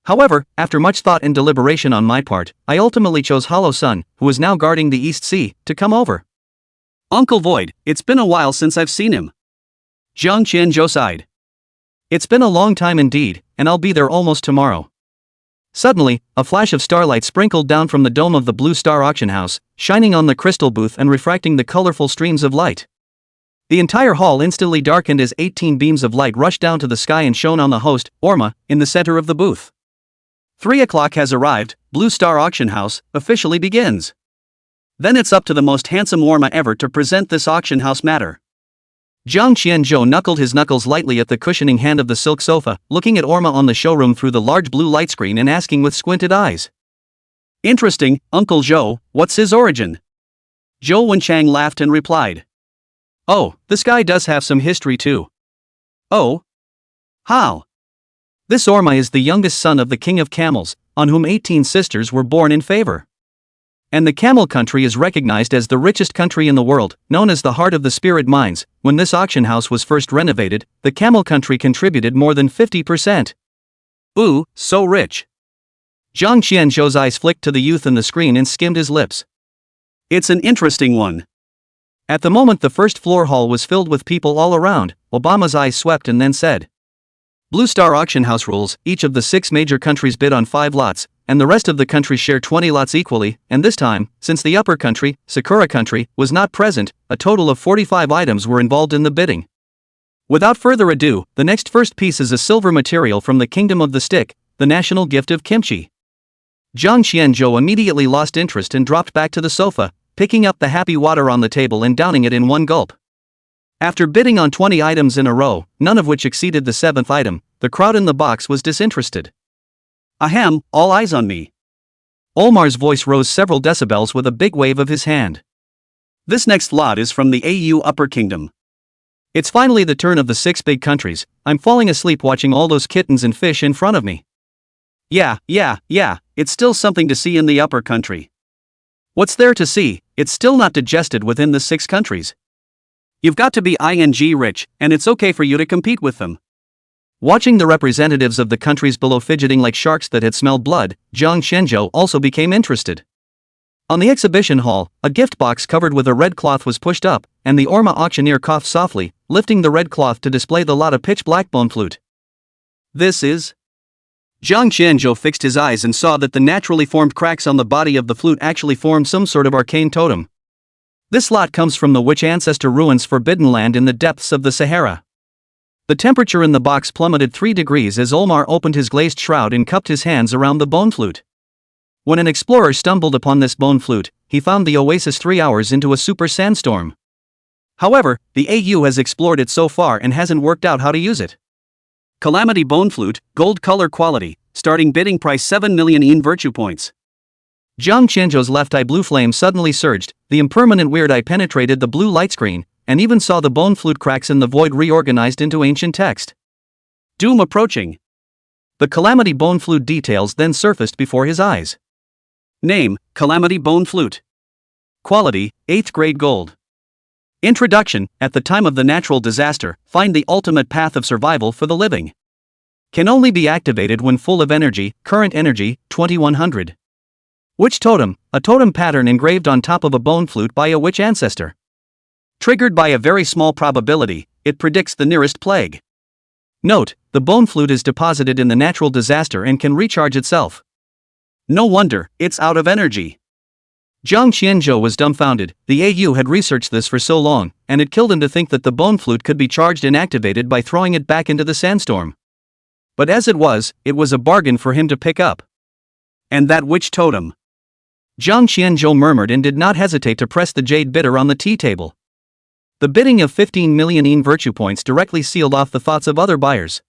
However, after much thought and deliberation on my part, I ultimately chose Hollow Sun, who is now guarding the East Sea, to come over. Uncle Void, it's been a while since I've seen him. Jiang Qianzhou sighed. It's been a long time indeed, and I'll be there almost tomorrow. Suddenly, a flash of starlight sprinkled down from the dome of the Blue Star Auction House, shining on the crystal booth and refracting the colorful streams of light. The entire hall instantly darkened as 18 beams of light rushed down to the sky and shone on the host, Orma, in the center of the booth. 3 o'clock has arrived, Blue Star Auction House officially begins. Then it's up to the most handsome Orma ever to present this auction house matter. Jiang Qianzhou knuckled his knuckles lightly at the cushioning hand of the silk sofa, looking at Orma on the showroom through the large blue light screen and asking with squinted eyes. Interesting, Uncle Zhou, what's his origin? Zhou Wenchang laughed and replied. Oh, this guy does have some history too. Oh? How? This Orma is the youngest son of the King of Camels, on whom 18 sisters were born in favor. And the Camel country is recognized as the richest country in the world, known as the heart of the spirit mines. When this auction house was first renovated, the Camel country contributed more than 50%. Ooh, so rich. Jiang Qianzhou's eyes flicked to the youth in the screen and skimmed his lips. It's an interesting one. At the moment the first floor hall was filled with people all around. Obama's eyes swept and then said. Blue Star Auction House rules, each of the 6 major countries bid on 5 lots, and the rest of the country share 20 lots equally, and this time, since the upper country, Sakura country, was not present, a total of 45 items were involved in the bidding. Without further ado, the next first piece is a silver material from the Kingdom of the Stick, the national gift of kimchi. Jiang Qianzhou immediately lost interest and dropped back to the sofa, picking up the happy water on the table and downing it in one gulp. After bidding on 20 items in a row, none of which exceeded the 7th item, the crowd in the box was disinterested. Ahem, all eyes on me. Olmar's voice rose several decibels with a big wave of his hand. This next lot is from the AU Upper Kingdom. It's finally the turn of the 6 big countries. I'm falling asleep watching all those kittens and fish in front of me. Yeah, it's still something to see in the upper country. What's there to see? It's still not digested within the 6 countries. You've got to be ing rich, and it's okay for you to compete with them. Watching the representatives of the countries below fidgeting like sharks that had smelled blood, Jiang Qianzhou also became interested. On the exhibition hall, a gift box covered with a red cloth was pushed up, and the Orma auctioneer coughed softly, lifting the red cloth to display the lot of pitch-black bone flute. This is... Jiang Qianzhou fixed his eyes and saw that the naturally formed cracks on the body of the flute actually formed some sort of arcane totem. This lot comes from the witch ancestor ruins Forbidden Land in the depths of the Sahara. The temperature in the box plummeted 3 degrees as Olmar opened his glazed shroud and cupped his hands around the bone flute. When an explorer stumbled upon this bone flute, he found the oasis 3 hours into a super sandstorm. However, the AU has explored it so far and hasn't worked out how to use it. Calamity Bone Flute, gold color quality, starting bidding price 7 million yen virtue points. Jiang Qianzhou's left eye blue flame suddenly surged, the impermanent weird eye penetrated the blue light screen, and even saw the bone flute cracks in the void reorganized into ancient text. Doom approaching. The Calamity Bone Flute details then surfaced before his eyes. Name, Calamity Bone Flute. Quality, 8th grade gold. Introduction, at the time of the natural disaster, find the ultimate path of survival for the living. Can only be activated when full of energy, current energy, 2100. Witch totem, a totem pattern engraved on top of a bone flute by a witch ancestor. Triggered by a very small probability, it predicts the nearest plague. Note, the bone flute is deposited in the natural disaster and can recharge itself. No wonder, it's out of energy. Jiang Qianzhou was dumbfounded. The AU had researched this for so long, and it killed him to think that the bone flute could be charged and activated by throwing it back into the sandstorm. But as it was a bargain for him to pick up. And that witch totem. Jiang Qianzhou murmured and did not hesitate to press the jade bidder on the tea table. The bidding of 15 million yen virtue points directly sealed off the thoughts of other buyers.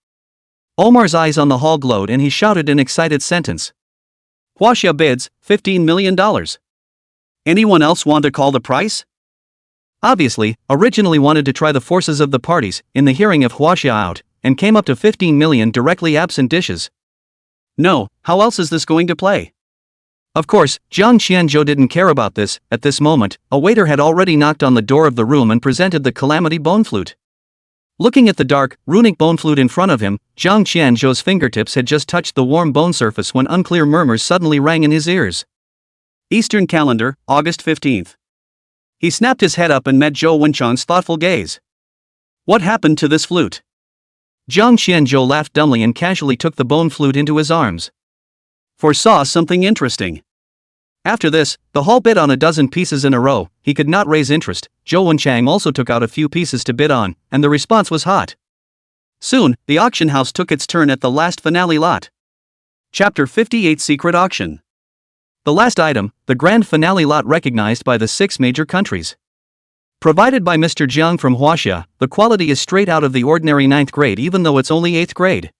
Omar's eyes on the hall glowed and he shouted an excited sentence. Huaxia bids, $15 million. Anyone else want to call the price? Obviously, originally wanted to try the forces of the parties, in the hearing of Huaxia out, and came up to 15 million directly absent dishes. No, how else is this going to play? Of course, Jiang Qianzhou didn't care about this. At this moment, a waiter had already knocked on the door of the room and presented the Calamity Bone Flute. Looking at the dark, runic bone flute in front of him, Jiang Qianzhou's fingertips had just touched the warm bone surface when unclear murmurs suddenly rang in his ears. Eastern Calendar, August 15th. He snapped his head up and met Zhou Wenchang's thoughtful gaze. What happened to this flute? Jiang Qianzhou laughed dumbly and casually took the bone flute into his arms. Foresaw something interesting. After this, the hall bid on a dozen pieces in a row. He could not raise interest. Zhou Wenchang also took out a few pieces to bid on, and the response was hot. Soon, the auction house took its turn at the last finale lot. Chapter 58 Secret Auction. The last item, the grand finale lot recognized by the 6 major countries. Provided by Mr. Jiang from Huaxia, the quality is straight out of the ordinary 9th grade even though it's only 8th grade.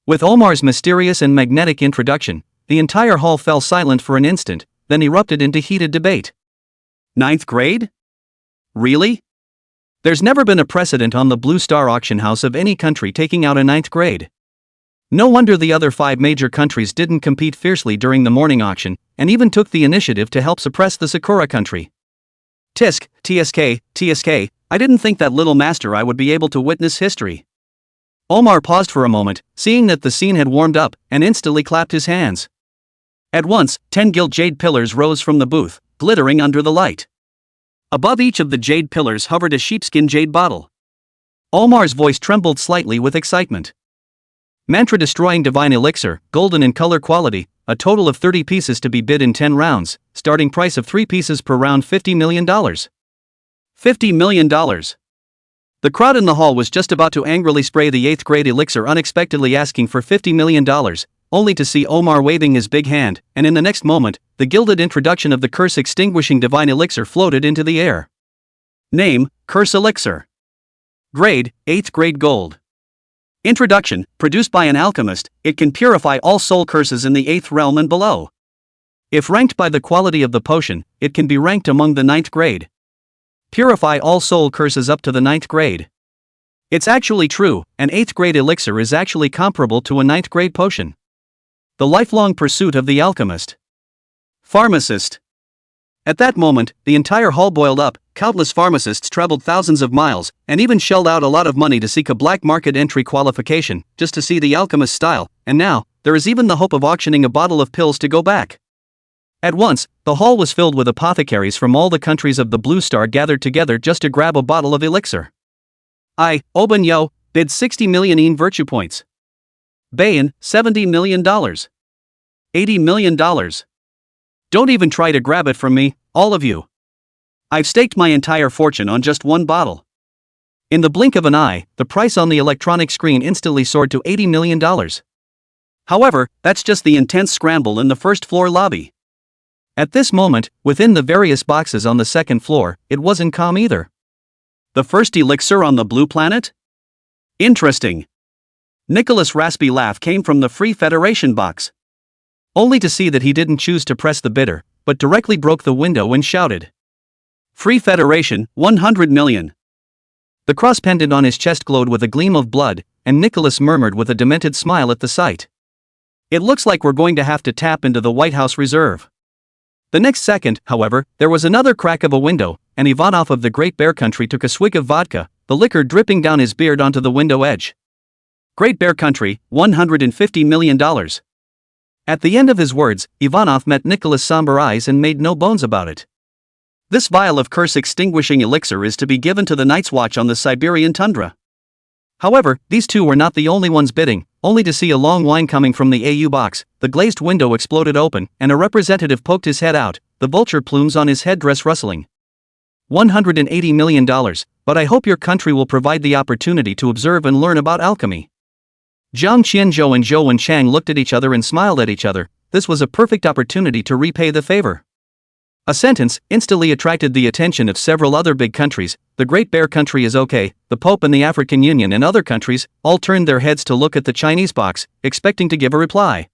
With Omar's mysterious and magnetic introduction, the entire hall fell silent for an instant, then erupted into heated debate. 9th grade? Really? There's never been a precedent on the Blue Star auction house of any country taking out a 9th grade. No wonder the other 5 major countries didn't compete fiercely during the morning auction, and even took the initiative to help suppress the Sakura country. TSK, I didn't think that little master I would be able to witness history. Omar paused for a moment, seeing that the scene had warmed up, and instantly clapped his hands. At once, 10 gilt jade pillars rose from the booth, glittering under the light. Above each of the jade pillars hovered a sheepskin jade bottle. Omar's voice trembled slightly with excitement. Mantra-destroying divine elixir, golden in color quality, a total of 30 pieces to be bid in 10 rounds, starting price of 3 pieces per round $50 million. $50 million. The crowd in the hall was just about to angrily spray the 8th grade elixir, unexpectedly asking for $50 million, only to see Omar waving his big hand, and in the next moment, the gilded introduction of the curse-extinguishing divine elixir floated into the air. Name, Curse Elixir. Grade, 8th grade gold. Introduction, produced by an alchemist, it can purify all soul curses in the 8th realm and below. If ranked by the quality of the potion, it can be ranked among the 9th grade. Purify all soul curses up to the 9th grade. It's actually true, an 8th grade elixir is actually comparable to a 9th grade potion. The lifelong pursuit of the alchemist. Pharmacist. At that moment, the entire hall boiled up. Countless pharmacists traveled thousands of miles, and even shelled out a lot of money to seek a black market entry qualification, just to see the alchemist style, and now, there is even the hope of auctioning a bottle of pills to go back. At once, the hall was filled with apothecaries from all the countries of the Blue Star gathered together just to grab a bottle of elixir. Oban Yo, bid 60 million in virtue points. Bayan, $70 million. $80 million. Don't even try to grab it from me, all of you. I've staked my entire fortune on just one bottle. In the blink of an eye, the price on the electronic screen instantly soared to $80 million. However, that's just the intense scramble in the first floor lobby. At this moment, within the various boxes on the second floor, it wasn't calm either. The first elixir on the blue planet? Interesting. Nicholas' raspy laugh came from the Free Federation box. Only to see that he didn't choose to press the bidder, but directly broke the window and shouted. Free Federation, 100 million. The cross pendant on his chest glowed with a gleam of blood, and Nicholas murmured with a demented smile at the sight. It looks like we're going to have to tap into the White House Reserve. The next second, however, there was another crack of a window, and Ivanov of the Great Bear Country took a swig of vodka, the liquor dripping down his beard onto the window edge. Great Bear Country, $150 million. At the end of his words, Ivanov met Nicholas' somber eyes and made no bones about it. This vial of curse-extinguishing elixir is to be given to the Night's Watch on the Siberian tundra. However, these two were not the only ones bidding, only to see a long whine coming from the AU box. The glazed window exploded open, and a representative poked his head out, the vulture plumes on his headdress rustling. $180 million, but I hope your country will provide the opportunity to observe and learn about alchemy. Jiang Qianzhou and Zhou Wenchang looked at each other and smiled at each other. This was a perfect opportunity to repay the favor. A sentence instantly attracted the attention of several other big countries. The Great Bear Country is okay, the Pope and the African Union and other countries all turned their heads to look at the Chinese box, expecting to give a reply.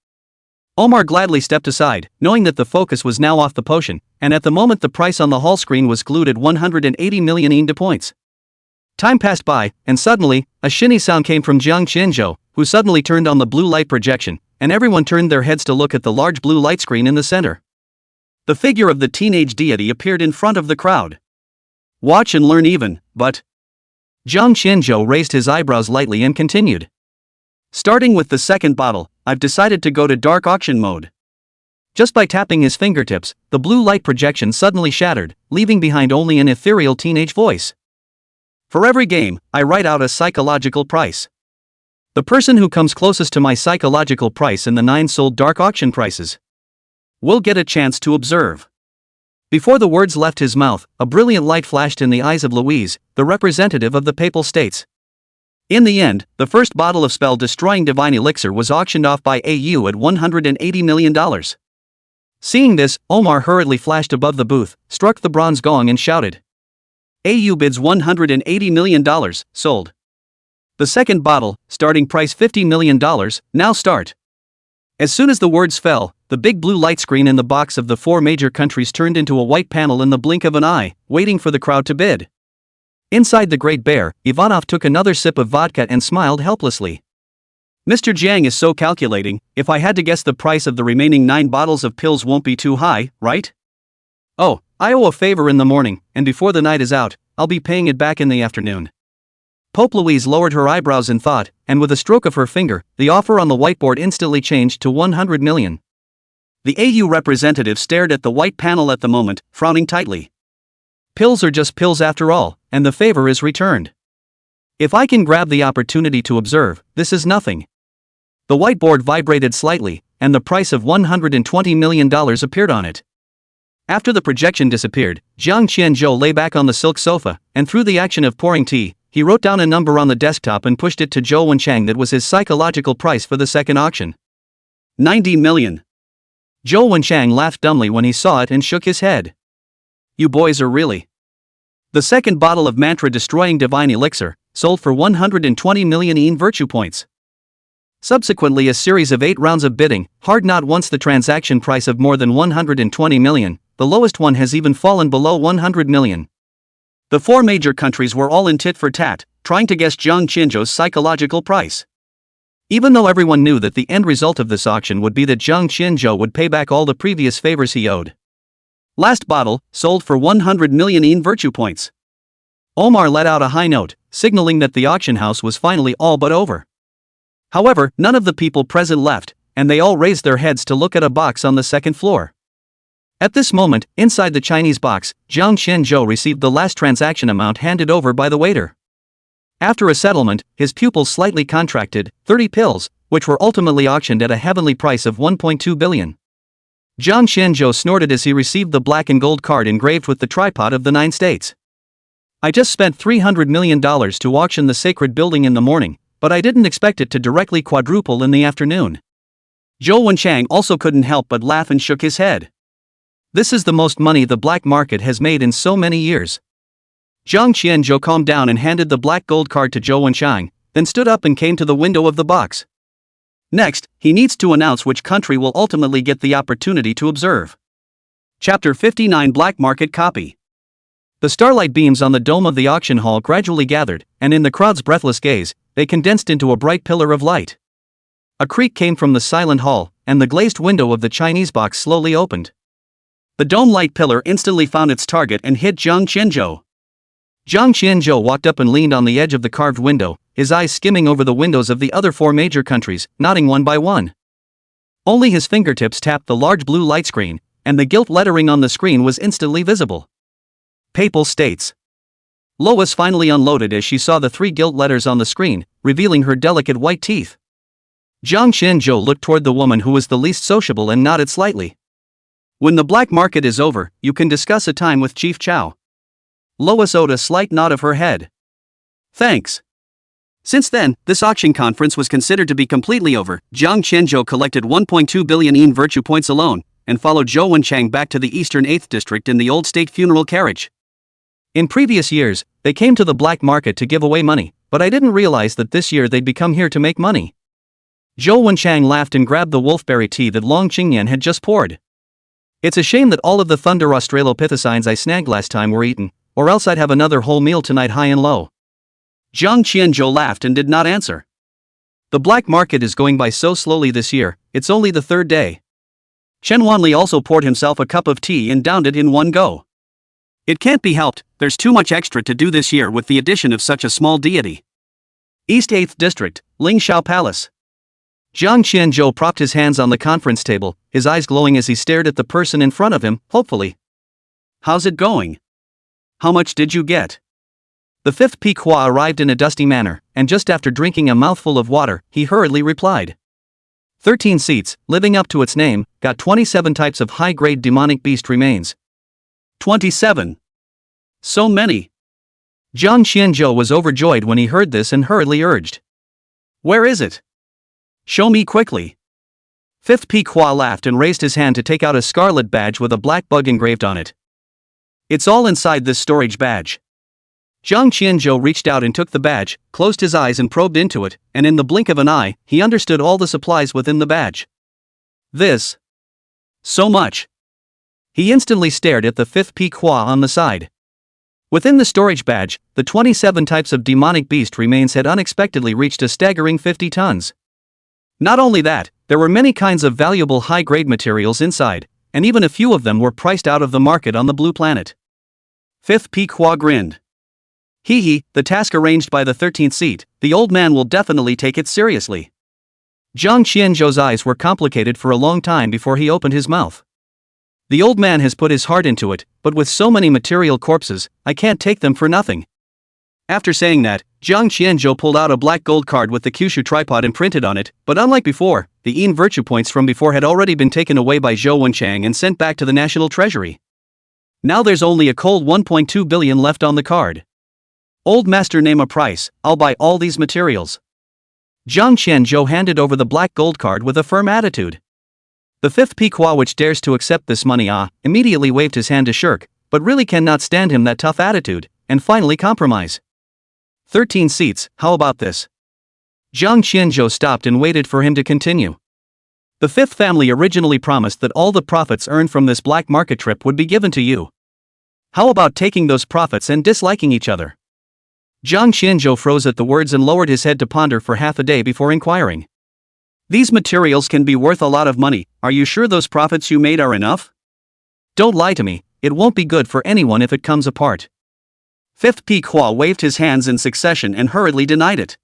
Omar gladly stepped aside, knowing that the focus was now off the potion, and at the moment the price on the hall screen was glued at 180 million yen points. Time passed by, and suddenly, a shinny sound came from Jiang Qianzhou, who suddenly turned on the blue light projection, and everyone turned their heads to look at the large blue light screen in the center. The figure of the teenage deity appeared in front of the crowd. Watch and learn even, but... Jiang Qianzhou raised his eyebrows lightly and continued. Starting with the second bottle, I've decided to go to dark auction mode. Just by tapping his fingertips, the blue light projection suddenly shattered, leaving behind only an ethereal teenage voice. For every game, I write out a psychological price. The person who comes closest to my psychological price in the 9 sold dark auction prices will get a chance to observe. Before the words left his mouth, a brilliant light flashed in the eyes of Louise, the representative of the Papal States. In the end, the first bottle of spell-destroying divine elixir was auctioned off by AU at $180 million. Seeing this, Omar hurriedly flashed above the booth, struck the bronze gong and shouted. AU bids $180 million, sold. The second bottle, starting price $50 million, now start. As soon as the words fell, the big blue light screen in the box of the 4 major countries turned into a white panel in the blink of an eye, waiting for the crowd to bid. Inside the Great Bear, Ivanov took another sip of vodka and smiled helplessly. Mr. Jiang is so calculating. If I had to guess, the price of the remaining 9 bottles of pills won't be too high, right? Oh, I owe a favor in the morning, and before the night is out, I'll be paying it back in the afternoon. Pope Louise lowered her eyebrows in thought, and with a stroke of her finger, the offer on the whiteboard instantly changed to 100 million. The AU representative stared at the white panel at the moment, frowning tightly. Pills are just pills after all, and the favor is returned. If I can grab the opportunity to observe, this is nothing. The whiteboard vibrated slightly, and the price of $120 million appeared on it. After the projection disappeared, Jiang Qianzhou lay back on the silk sofa, and through the action of pouring tea, he wrote down a number on the desktop and pushed it to Zhou Wenchang. That was his psychological price for the second auction. 90 million. Zhou Wenchang laughed dumbly when he saw it and shook his head. You boys are really. The second bottle of mantra-destroying divine elixir, sold for 120 million yin virtue points. Subsequently, a series of 8 rounds of bidding, hard not once the transaction price of more than 120 million, the lowest one has even fallen below 100 million. The 4 major countries were all in tit for tat, trying to guess Jiang Qianzhou's psychological price. Even though everyone knew that the end result of this auction would be that Jiang Qianzhou would pay back all the previous favors he owed. Last bottle, sold for 100 million yin virtue points. Omar let out a high note, signaling that the auction house was finally all but over. However, none of the people present left, and they all raised their heads to look at a box on the second floor. At this moment, inside the Chinese box, Jiang Qianzhou received the last transaction amount handed over by the waiter. After a settlement, his pupils slightly contracted, 30 pills, which were ultimately auctioned at a heavenly price of 1.2 billion. Jiang Qianzhou snorted as he received the black and gold card engraved with the tripod of the 9 states. I just spent $300 million to auction the sacred building in the morning, but I didn't expect it to directly quadruple in the afternoon. Zhou Wenchang also couldn't help but laugh and shook his head. This is the most money the black market has made in so many years. Jiang Qianzhou calmed down and handed the black gold card to Zhou Wenchang, then stood up and came to the window of the box. Next, he needs to announce which country will ultimately get the opportunity to observe. Chapter 59 Black Market Copy. The starlight beams on the dome of the auction hall gradually gathered, and in the crowd's breathless gaze, they condensed into a bright pillar of light. A creak came from the silent hall, and the glazed window of the Chinese box slowly opened. The dome-light pillar instantly found its target and hit Jiang Qianzhou. Jiang Qianzhou walked up and leaned on the edge of the carved window, his eyes skimming over the windows of the other 4 major countries, nodding one by one. Only his fingertips tapped the large blue light screen, and the gilt lettering on the screen was instantly visible. Papal States. Lois finally unloaded as she saw the 3 gilt letters on the screen, revealing her delicate white teeth. Jiang Qianzhou looked toward the woman who was the least sociable and nodded slightly. When the black market is over, you can discuss a time with Chief Chow. Lois owed a slight nod of her head. Thanks. Since then, this auction conference was considered to be completely over. Jiang Qianzhou collected 1.2 billion yin virtue points alone, and followed Zhou Wenchang back to the Eastern 8th District in the old state funeral carriage. In previous years, they came to the black market to give away money, but I didn't realize that this year they'd become here to make money. Zhou Wenchang laughed and grabbed the wolfberry tea that Long Qingyan had just poured. It's a shame that all of the thunder australopithecines I snagged last time were eaten, or else I'd have another whole meal tonight high and low. Jiang Qianzhou laughed and did not answer. The black market is going by so slowly this year, it's only the 3rd day. Chen Wanli also poured himself a cup of tea and downed it in one go. It can't be helped, there's too much extra to do this year with the addition of such a small deity. East 8th District, Lingxiao Palace. Jiang Qianzhou propped his hands on the conference table, his eyes glowing as he stared at the person in front of him, hopefully. How's it going? How much did you get? The 5th Pequot arrived in a dusty manner, and just after drinking a mouthful of water, he hurriedly replied. 13 seats, living up to its name, got 27 types of high-grade demonic beast remains. 27. So many. Jiang Qianzhou was overjoyed when he heard this and hurriedly urged. Where is it? Show me quickly. 5th Pequot laughed and raised his hand to take out a scarlet badge with a black bug engraved on it. It's all inside this storage badge. Jiang Qianzhou reached out and took the badge, closed his eyes and probed into it, and in the blink of an eye, he understood all the supplies within the badge. This. So much. He instantly stared at the 5th Pequot on the side. Within the storage badge, the 27 types of demonic beast remains had unexpectedly reached a staggering 50 tons. Not only that, there were many kinds of valuable high-grade materials inside, and even a few of them were priced out of the market on the blue planet. 5th Pequot grinned. Hee, the task arranged by the 13th seat, the old man will definitely take it seriously. Jiang Qianzhou's eyes were complicated for a long time before he opened his mouth. The old man has put his heart into it, but with so many material corpses, I can't take them for nothing. After saying that, Jiang Qianzhou pulled out a black gold card with the Kyushu tripod imprinted on it, but unlike before, the Yin virtue points from before had already been taken away by Zhou Wenchang and sent back to the National Treasury. Now there's only a cold 1.2 billion left on the card. Old master, name a price, I'll buy all these materials. Jiang Qianzhou handed over the black gold card with a firm attitude. The fifth Pequot, which dares to accept this money, immediately waved his hand to shirk, but really cannot stand him that tough attitude, and finally compromise. 13 seats, how about this? Jiang Qianzhou stopped and waited for him to continue. The fifth family originally promised that all the profits earned from this black market trip would be given to you. How about taking those profits and disliking each other? Jiang Qianzhou froze at the words and lowered his head to ponder for half a day before inquiring. These materials can be worth a lot of money, are you sure those profits you made are enough? Don't lie to me, it won't be good for anyone if it comes apart. Fifth Pequot waved his hands in succession and hurriedly denied it.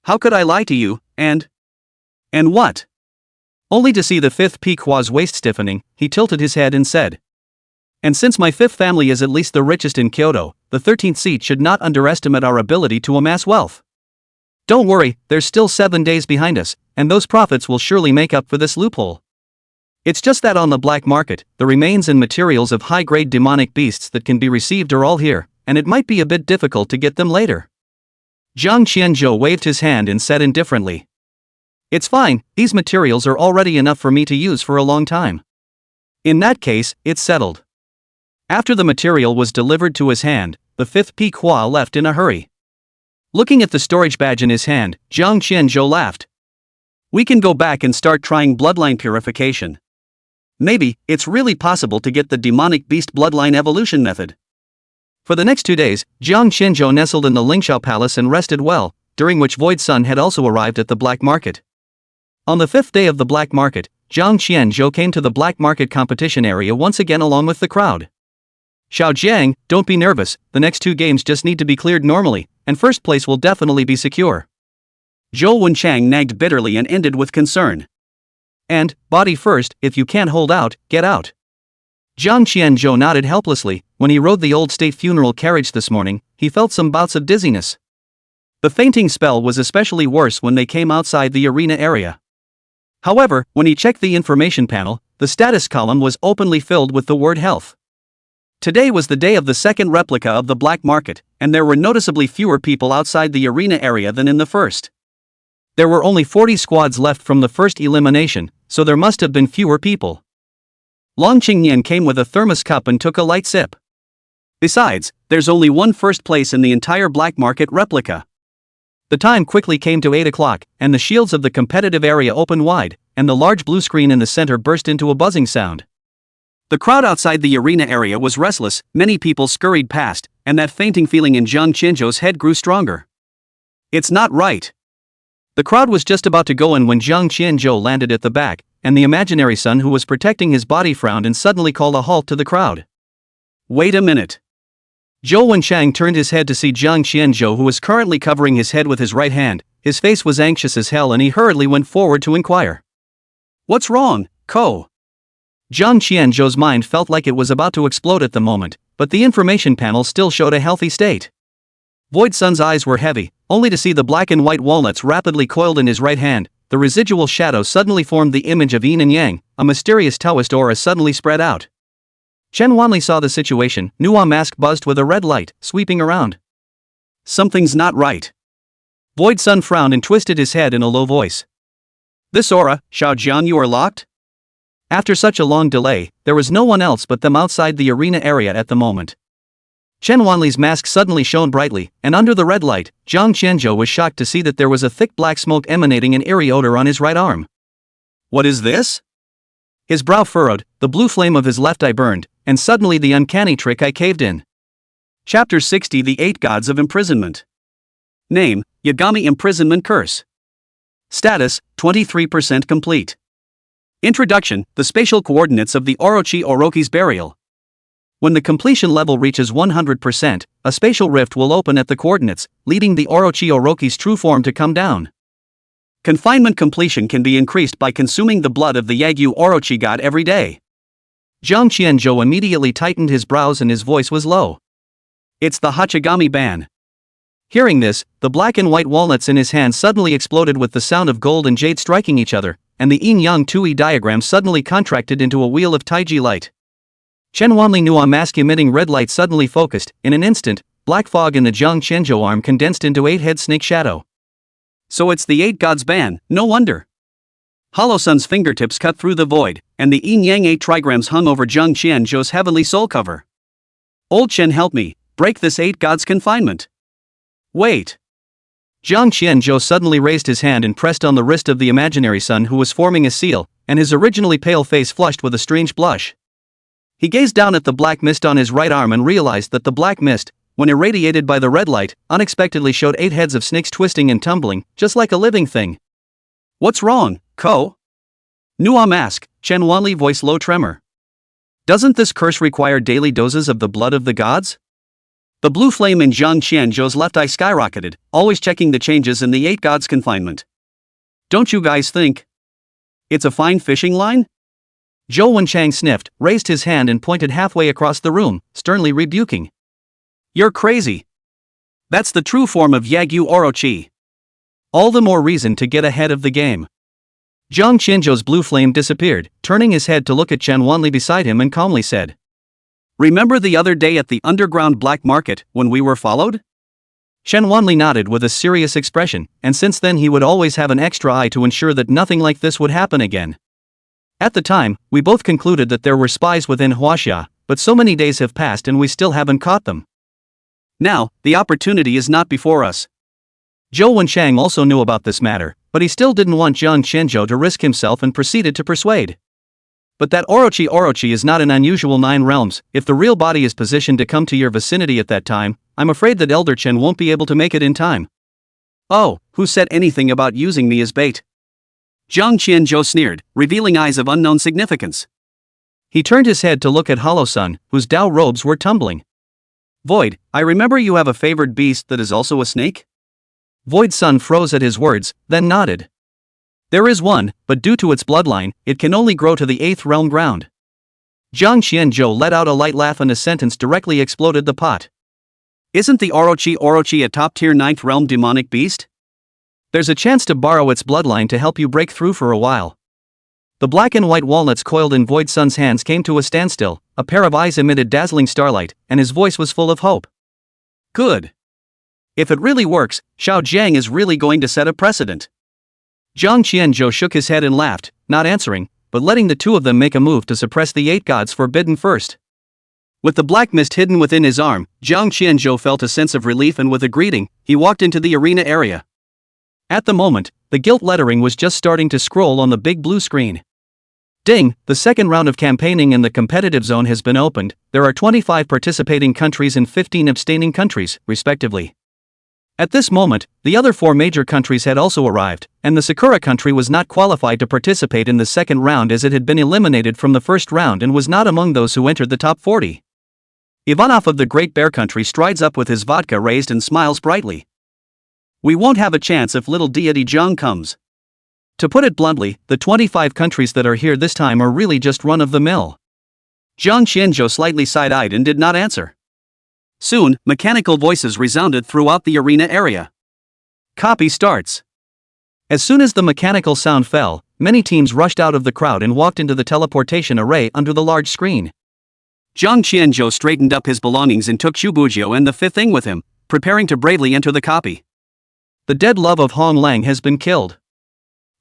How could I lie to you, and what? Only to see the fifth Pequot's waist stiffening, he tilted his head and said. And since my fifth family is at least the richest in Kyoto, the 13th seat should not underestimate our ability to amass wealth. Don't worry, there's still 7 days behind us, and those profits will surely make up for this loophole. It's just that on the black market, the remains and materials of high-grade demonic beasts that can be received are all here, and it might be a bit difficult to get them later. Jiang Qianzhou waved his hand and said indifferently. It's fine, these materials are already enough for me to use for a long time. In that case, it's settled. After the material was delivered to his hand, the fifth Pequot left in a hurry. Looking at the storage badge in his hand, Jiang Qianzhou laughed. We can go back and start trying bloodline purification. Maybe, it's really possible to get the demonic beast bloodline evolution method. For the next 2 days, Jiang Qianzhou nestled in the Lingxiao Palace and rested well, during which Void Sun had also arrived at the black market. On the 5th day of the black market, Jiang Qianzhou came to the black market competition area once again along with the crowd. Xiao Jiang, don't be nervous, the next 2 games just need to be cleared normally, and first place will definitely be secure. Zhou Wenchang nagged bitterly and ended with concern. And, body first, if you can't hold out, get out. Jiang Qianzhou nodded helplessly. When he rode the old state funeral carriage this morning, he felt some bouts of dizziness. The fainting spell was especially worse when they came outside the arena area. However, when he checked the information panel, the status column was openly filled with the word health. Today was the day of the second replica of the black market, and there were noticeably fewer people outside the arena area than in the first. There were only 40 squads left from the first elimination, so there must have been fewer people. Long Qingnian came with a thermos cup and took a light sip. Besides, there's only one first place in the entire black market replica. The time quickly came to 8 o'clock, and the shields of the competitive area opened wide, and the large blue screen in the center burst into a buzzing sound. The crowd outside the arena area was restless, many people scurried past, and that fainting feeling in Jiang Qianzhou's head grew stronger. It's not right. The crowd was just about to go in when Jiang Qianzhou landed at the back, and the imaginary son who was protecting his body frowned and suddenly called a halt to the crowd. Wait a minute. Zhou Wenchang turned his head to see Jiang Qianzhou, who was currently covering his head with his right hand. His face was anxious as hell and he hurriedly went forward to inquire. What's wrong, Ko? Jiang Qianzhou's mind felt like it was about to explode at the moment, but the information panel still showed a healthy state. Void Sun's eyes were heavy, only to see the black and white walnuts rapidly coiled in his right hand. The residual shadow suddenly formed the image of Yin and Yang, a mysterious Taoist aura suddenly spread out. Chen Wanli saw the situation. Nuwa mask buzzed with a red light, sweeping around. Something's not right. Void Sun frowned and twisted his head in a low voice. This aura, Xiao Jian, you are locked? After such a long delay, there was no one else but them outside the arena area at the moment. Chen Wanli's mask suddenly shone brightly, and under the red light, Jiang Qianzhou was shocked to see that there was a thick black smoke emanating an eerie odor on his right arm. What is this? His brow furrowed, the blue flame of his left eye burned, and suddenly the uncanny trick eye caved in. Chapter 60: The 8 Gods of Imprisonment. Name: Yagami Imprisonment Curse. Status: 23% complete. Introduction: The spatial coordinates of the Orochi Oroki's burial. When the completion level reaches 100%, a spatial rift will open at the coordinates, leading the Orochi Oroki's true form to come down. Confinement completion can be increased by consuming the blood of the Yagyu Orochi god every day. Jiang Qianzhou immediately tightened his brows and his voice was low. It's the Hachigami ban. Hearing this, the black and white walnuts in his hand suddenly exploded with the sound of gold and jade striking each other, and the yin-yang 2E diagram suddenly contracted into a wheel of taiji light. Chen Wanli Nuwa mask emitting red light suddenly focused. In an instant, black fog in the Jiang Qianzhou arm condensed into 8-head snake shadow. So it's the 8 gods ban, no wonder. Hollow Sun's fingertips cut through the void, and the yin-yang 8 trigrams hung over Jiang Qianzhou's heavenly soul cover. Old Chen, help me, break this 8 gods confinement. Wait. Jiang Qianzhou suddenly raised his hand and pressed on the wrist of the imaginary sun who was forming a seal, and his originally pale face flushed with a strange blush. He gazed down at the black mist on his right arm and realized that the black mist, when irradiated by the red light, unexpectedly showed 8 heads of snakes twisting and tumbling, just like a living thing. What's wrong, Ko? Nuwa mask, Chen Wanli voice low tremor. Doesn't this curse require daily doses of the blood of the gods? The blue flame in Jiang Qianzhou's left eye skyrocketed, always checking the changes in the 8 gods confinement. Don't you guys think it's a fine fishing line? Zhou Wenchang sniffed, raised his hand and pointed halfway across the room, sternly rebuking. You're crazy. That's the true form of Yagyu Orochi. All the more reason to get ahead of the game. Jiang Qianzhou's blue flame disappeared, turning his head to look at Chen Wanli beside him and calmly said. Remember the other day at the underground black market, when we were followed? Chen Wanli nodded with a serious expression, and since then he would always have an extra eye to ensure that nothing like this would happen again. At the time, we both concluded that there were spies within Huaxia, but so many days have passed and we still haven't caught them. Now, the opportunity is not before us. Zhou Wenchang also knew about this matter, but he still didn't want Jiang Qianzhou to risk himself and proceeded to persuade. But that Orochi is not an unusual 9 realms. If the real body is positioned to come to your vicinity at that time, I'm afraid that Elder Chen won't be able to make it in time. Oh, who said anything about using me as bait? Jiang Qianzhou sneered, revealing eyes of unknown significance. He turned his head to look at Hollow Sun, whose Dao robes were tumbling. Void, I remember you have a favored beast that is also a snake? Void Sun froze at his words, then nodded. There is one, but due to its bloodline, it can only grow to the 8th realm ground. Jiang Qianzhou let out a light laugh and a sentence directly exploded the pot. Isn't the Orochi a top-tier 9th realm demonic beast? There's a chance to borrow its bloodline to help you break through for a while. The black and white walnuts coiled in Void Sun's hands came to a standstill, a pair of eyes emitted dazzling starlight, and his voice was full of hope. Good. If it really works, Xiao Jiang is really going to set a precedent. Jiang Qianzhou shook his head and laughed, not answering, but letting the two of them make a move to suppress the 8 gods forbidden first. With the black mist hidden within his arm, Jiang Qianzhou felt a sense of relief and with a greeting, he walked into the arena area. At the moment, the gilt lettering was just starting to scroll on the big blue screen. Ding, the second round of campaigning in the competitive zone has been opened. There are 25 participating countries and 15 abstaining countries, respectively. At this moment, the other 4 major countries had also arrived, and the Sakura country was not qualified to participate in the second round as it had been eliminated from the first round and was not among those who entered the top 40. Ivanov of the Great Bear country strides up with his vodka raised and smiles brightly. We won't have a chance if little deity Zhang comes. To put it bluntly, the 25 countries that are here this time are really just run-of-the-mill. Jiang Qianzhou slightly side-eyed and did not answer. Soon, mechanical voices resounded throughout the arena area. Copy starts. As soon as the mechanical sound fell, many teams rushed out of the crowd and walked into the teleportation array under the large screen. Jiang Qianzhou straightened up his belongings and took Shubujio and the 5th Ing with him, preparing to bravely enter the copy. The dead love of Hong Lang has been killed.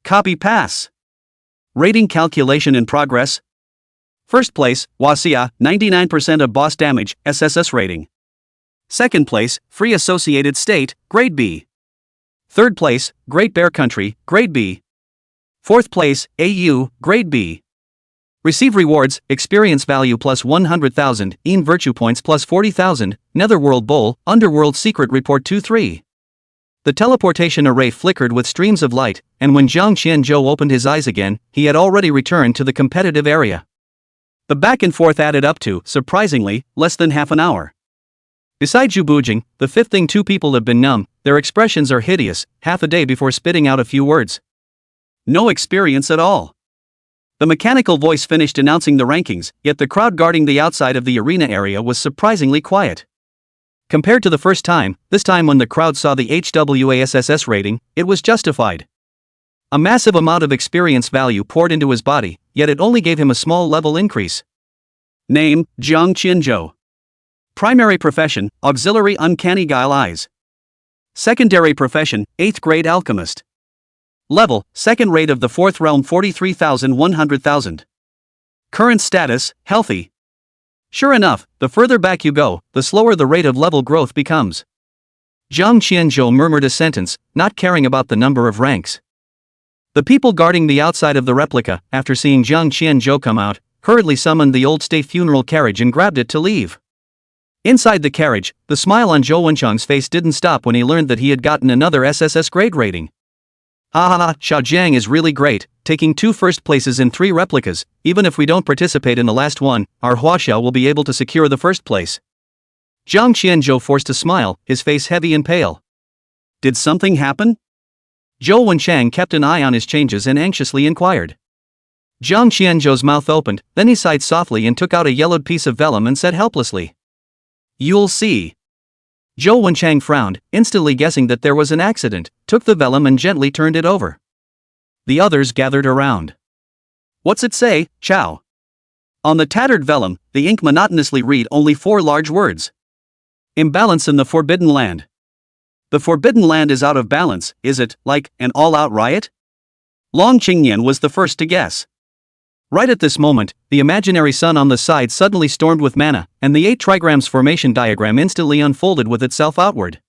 Copy pass. Rating calculation in progress. First place, Wasia, 99% of boss damage, SSS rating. Second place, Free Associated State, Grade B. Third place, Great Bear Country, Grade B. Fourth place, AU, Grade B. Receive rewards, experience value plus 100,000, EN virtue points plus 40,000, Netherworld Bowl, Underworld Secret Report 2-3. The teleportation array flickered with streams of light, and when Jiang Qianzhou opened his eyes again, he had already returned to the competitive area. The back and forth added up to, surprisingly, less than half an hour. Besides Zhu Bujing, the 5th Ing 2 people have been numb, their expressions are hideous, half a day before spitting out a few words. No experience at all. The mechanical voice finished announcing the rankings, yet the crowd guarding the outside of the arena area was surprisingly quiet. Compared to the first time, this time when the crowd saw the HWASSS rating, it was justified. A massive amount of experience value poured into his body, yet it only gave him a small level increase. Name, Jiang Qianzhou. Primary profession, auxiliary uncanny guile eyes. Secondary profession, 8th grade alchemist. Level, 2nd rate of the 4th realm 43,100,000. Current status, healthy. Sure enough, the further back you go, the slower the rate of level growth becomes. Jiang Qianzhou murmured a sentence, not caring about the number of ranks. The people guarding the outside of the replica, after seeing Jiang Qianzhou come out, hurriedly summoned the old state funeral carriage and grabbed it to leave. Inside the carriage, the smile on Zhou Wenchang's face didn't stop when he learned that he had gotten another SSS grade rating. Ah, Xiao Jiang is really great, taking 2 first places in 3 replicas. Even if we don't participate in the last one, our Huaxiao will be able to secure the first place. Jiang Qianzhou forced a smile, his face heavy and pale. Did something happen? Zhou Wenchang kept an eye on his changes and anxiously inquired. Jiang Qianzhou's mouth opened, then he sighed softly and took out a yellowed piece of vellum and said helplessly, "You'll see." Zhou Wenchang frowned, instantly guessing that there was an accident, took the vellum and gently turned it over. The others gathered around. "What's it say, Chow?" On the tattered vellum, the ink monotonously read only 4 large words. Imbalance in the Forbidden Land. The Forbidden Land is out of balance, is it, like, an all-out riot? Long Qingnian was the first to guess. Right at this moment, the imaginary sun on the side suddenly stormed with mana, and the 8 trigrams formation diagram instantly unfolded with itself outward.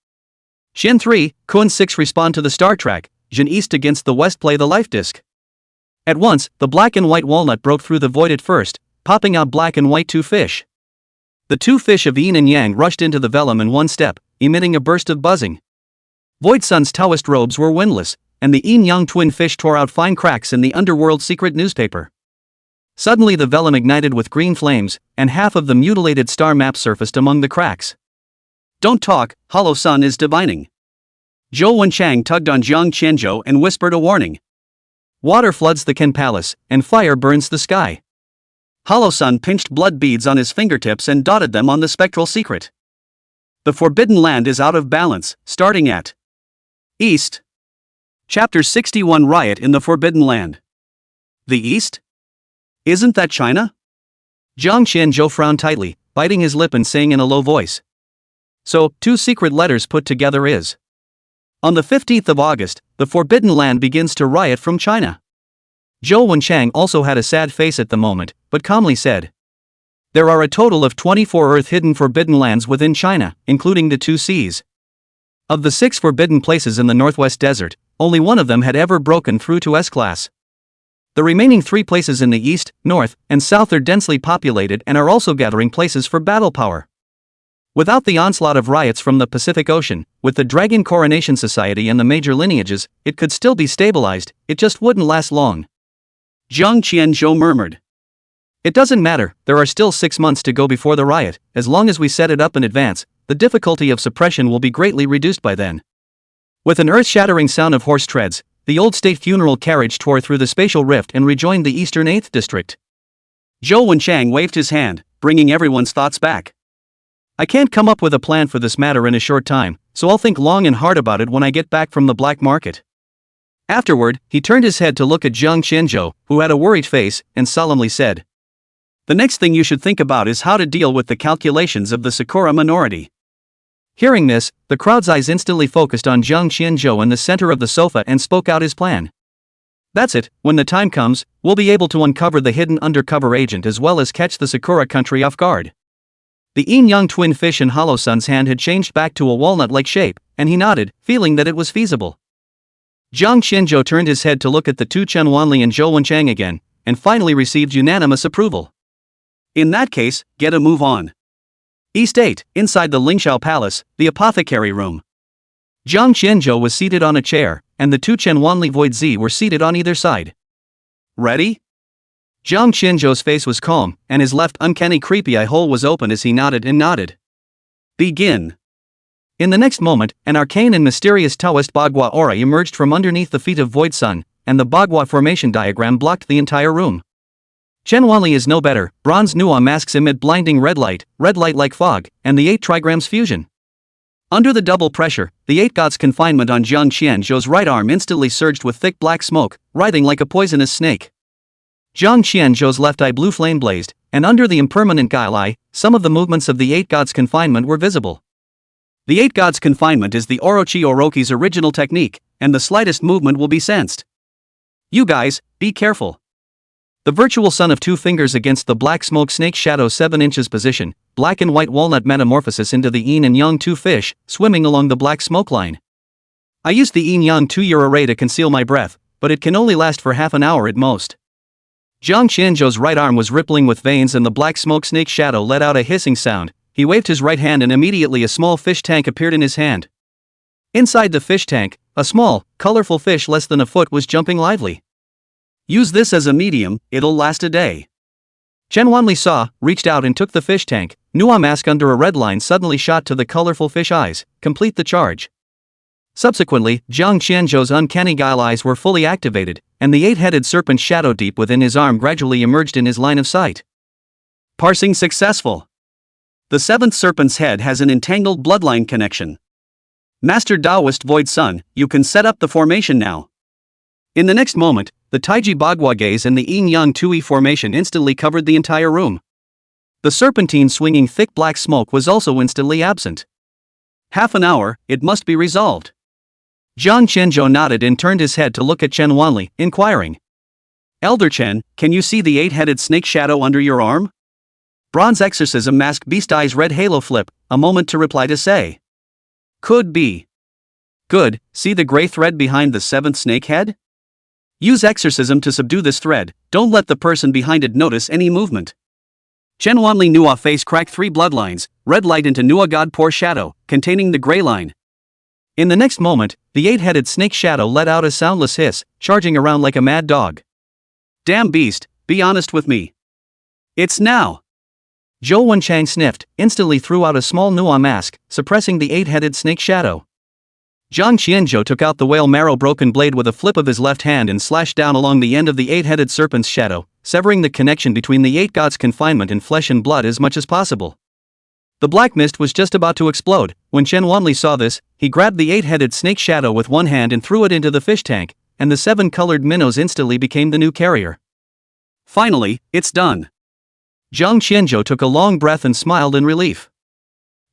Shin 3, Kun 6 respond to the star track, Jin East against the West play the life disc. At once, the black and white walnut broke through the void at first, popping out black and white 2 fish. The 2 fish of yin and yang rushed into the vellum in one step, emitting a burst of buzzing. Void Sun's Taoist robes were windless, and the yin-yang twin fish tore out fine cracks in the underworld secret newspaper. Suddenly the vellum ignited with green flames, and half of the mutilated star map surfaced among the cracks. "Don't talk, Hollow Sun is divining." Zhou Wenchang tugged on Jiang Qianzhou and whispered a warning. "Water floods the Ken Palace, and fire burns the sky." Hollow Sun pinched blood beads on his fingertips and dotted them on the spectral secret. The Forbidden Land is out of balance, starting at East. Chapter 61 Riot in the Forbidden Land. The East? Isn't that China? Jiang Qianzhou frowned tightly, biting his lip and saying in a low voice. So, 2 secret letters put together is. On the 15th of August, the Forbidden Land begins to riot from China. Zhou Wenchang also had a sad face at the moment, but calmly said. There are a total of 24 Earth-hidden Forbidden Lands within China, including the 2 seas. Of the 6 forbidden places in the Northwest Desert, only one of them had ever broken through to S-class. The remaining 3 places in the east, north, and south are densely populated and are also gathering places for battle power. Without the onslaught of riots from the Pacific Ocean, with the Dragon Coronation Society and the major lineages, it could still be stabilized, it just wouldn't last long. Jiang Qianzhou murmured. It doesn't matter, there are still 6 months to go before the riot, as long as we set it up in advance, the difficulty of suppression will be greatly reduced by then. With an earth-shattering sound of horse treads, the old state funeral carriage tore through the spatial rift and rejoined the eastern 8th district. Zhou Wenchang waved his hand, bringing everyone's thoughts back. I can't come up with a plan for this matter in a short time, so I'll think long and hard about it when I get back from the black market. Afterward, he turned his head to look at Jiang Qianzhou, who had a worried face, and solemnly said. The next thing you should think about is how to deal with the calculations of the Sakura minority. Hearing this, the crowd's eyes instantly focused on Jiang Qianzhou in the center of the sofa and spoke out his plan. That's it, when the time comes, we'll be able to uncover the hidden undercover agent as well as catch the Sakura country off guard. The yin-yang twin fish in Hollow Sun's hand had changed back to a walnut-like shape, and he nodded, feeling that it was feasible. Jiang Qianzhou turned his head to look at the 2 Chen Wanli and Zhou Wenchang again, and finally received unanimous approval. In that case, get a move on. East 8, inside the Lingxiao Palace, the apothecary room. Jiang Qianzhou was seated on a chair, and the 2 Chen Wanli Void Z were seated on either side. Ready? Jiang Qianzhou's face was calm, and his left uncanny creepy eye hole was open as he nodded and nodded. Begin. In the next moment, an arcane and mysterious Taoist Bagua aura emerged from underneath the feet of Void Sun, and the Bagua formation diagram blocked the entire room. Chen Wanli is no better, bronze Nuwa masks emit blinding red light like fog, and the 8 trigrams fusion. Under the double pressure, the 8 gods' confinement on Jiang Qianzhou's right arm instantly surged with thick black smoke, writhing like a poisonous snake. Jiang Qianzhou's left eye blue flame blazed, and under the impermanent guile eye, some of the movements of the 8 gods' confinement were visible. The 8 gods' confinement is the Orochi Oroki's original technique, and the slightest movement will be sensed. You guys, be careful. The virtual sun of 2 fingers against the black smoke snake shadow 7 inches position, black and white walnut metamorphosis into the yin and yang 2 fish, swimming along the black smoke line. I used the yin yang 2-year array to conceal my breath, but it can only last for half an hour at most. Jiang Qianzhou's right arm was rippling with veins and the black smoke snake shadow let out a hissing sound. He waved his right hand and immediately a small fish tank appeared in his hand. Inside the fish tank, a small, colorful fish less than a foot was jumping lively. Use this as a medium, it'll last a day. Chen Wanli saw, reached out and took the fish tank. Nua mask under a red line suddenly shot to the colorful fish eyes. Complete the charge. Subsequently, Jiang Qianzhou's uncanny guile eyes were fully activated, and the 8-headed serpent shadow deep within his arm gradually emerged in his line of sight. Parsing successful. The 7th serpent's head has an entangled bloodline connection. Master Taoist Void Sun, you can set up the formation now. In the next moment, the Taiji Bagua gaze and the yin-yang 2e formation instantly covered the entire room. The serpentine swinging thick black smoke was also instantly absent. Half an hour, it must be resolved. Jiang Qianzhou nodded and turned his head to look at Chen Wanli, inquiring. Elder Chen, can you see the 8-headed snake shadow under your arm? Bronze exorcism mask beast eyes red halo flip, a moment to reply to say. Could be. Good, see the gray thread behind the 7th snake head? Use exorcism to subdue this thread, don't let the person behind it notice any movement. Chen Wanli Nua face crack 3 bloodlines, red light into Nua god pour shadow, containing the gray line. In the next moment, the 8-headed snake shadow let out a soundless hiss, charging around like a mad dog. Damn beast, be honest with me. It's now. Zhou Wenchang sniffed, instantly threw out a small Nua mask, suppressing the 8-headed snake shadow. Jiang Qianzhou took out the whale marrow broken blade with a flip of his left hand and slashed down along the end of the 8-headed serpent's shadow, severing the connection between the 8 gods' confinement in flesh and blood as much as possible. The black mist was just about to explode. When Chen Wanli saw this, he grabbed the 8-headed snake shadow with one hand and threw it into the fish tank, and the 7-colored minnows instantly became the new carrier. Finally, it's done. Jiang Qianzhou took a long breath and smiled in relief.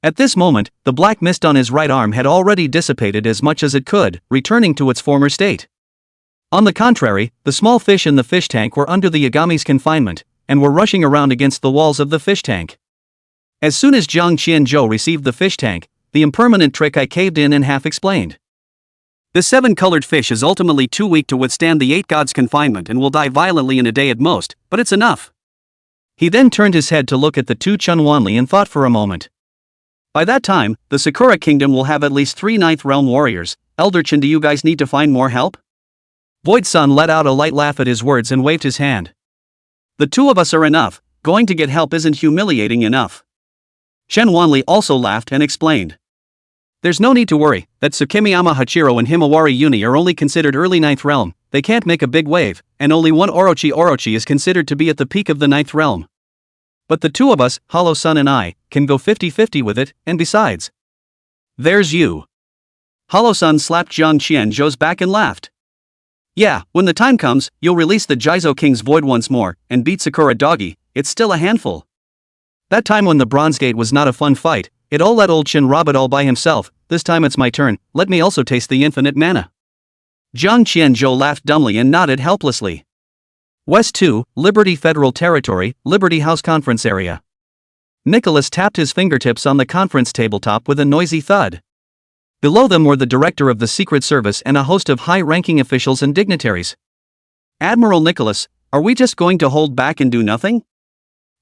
At this moment, the black mist on his right arm had already dissipated as much as it could, returning to its former state. On the contrary, the small fish in the fish tank were under the Yagami's confinement, and were rushing around against the walls of the fish tank. As soon as Jiang Qianzhou received the fish tank, the impermanent trick I caved in and half explained. The 7-colored fish is ultimately too weak to withstand the 8 gods' confinement and will die violently in a day at most, but it's enough. He then turned his head to look at the 2 Chen Wanli and thought for a moment. By that time, the Sakura Kingdom will have at least 3 9th Realm warriors. Elder Chen, do you guys need to find more help? Void Sun let out a light laugh at his words and waved his hand. The 2 of us are enough, going to get help isn't humiliating enough. Chen Wanli also laughed and explained. There's no need to worry, that Tsukimiyama Hachiro and Himawari Uni are only considered early 9th Realm, they can't make a big wave, and only one Orochi is considered to be at the peak of the 9th Realm. But the 2 of us, Hollow Sun and I, can go 50-50 with it, and besides. There's you. Hollow Sun slapped Jiang Qianzhou's back and laughed. Yeah, when the time comes, you'll release the Jizo King's Void once more, and beat Sakura Doggy, it's still a handful. That time when the Bronze Gate was not a fun fight, it all let old Chin rob it all by himself. This time it's my turn, let me also taste the infinite mana. Jiang Qianzhou laughed dumbly and nodded helplessly. West 2, Liberty Federal Territory, Liberty House Conference Area. Nicholas tapped his fingertips on the conference tabletop with a noisy thud. Below them were the director of the Secret Service and a host of high-ranking officials and dignitaries. Admiral Nicholas, are we just going to hold back and do nothing?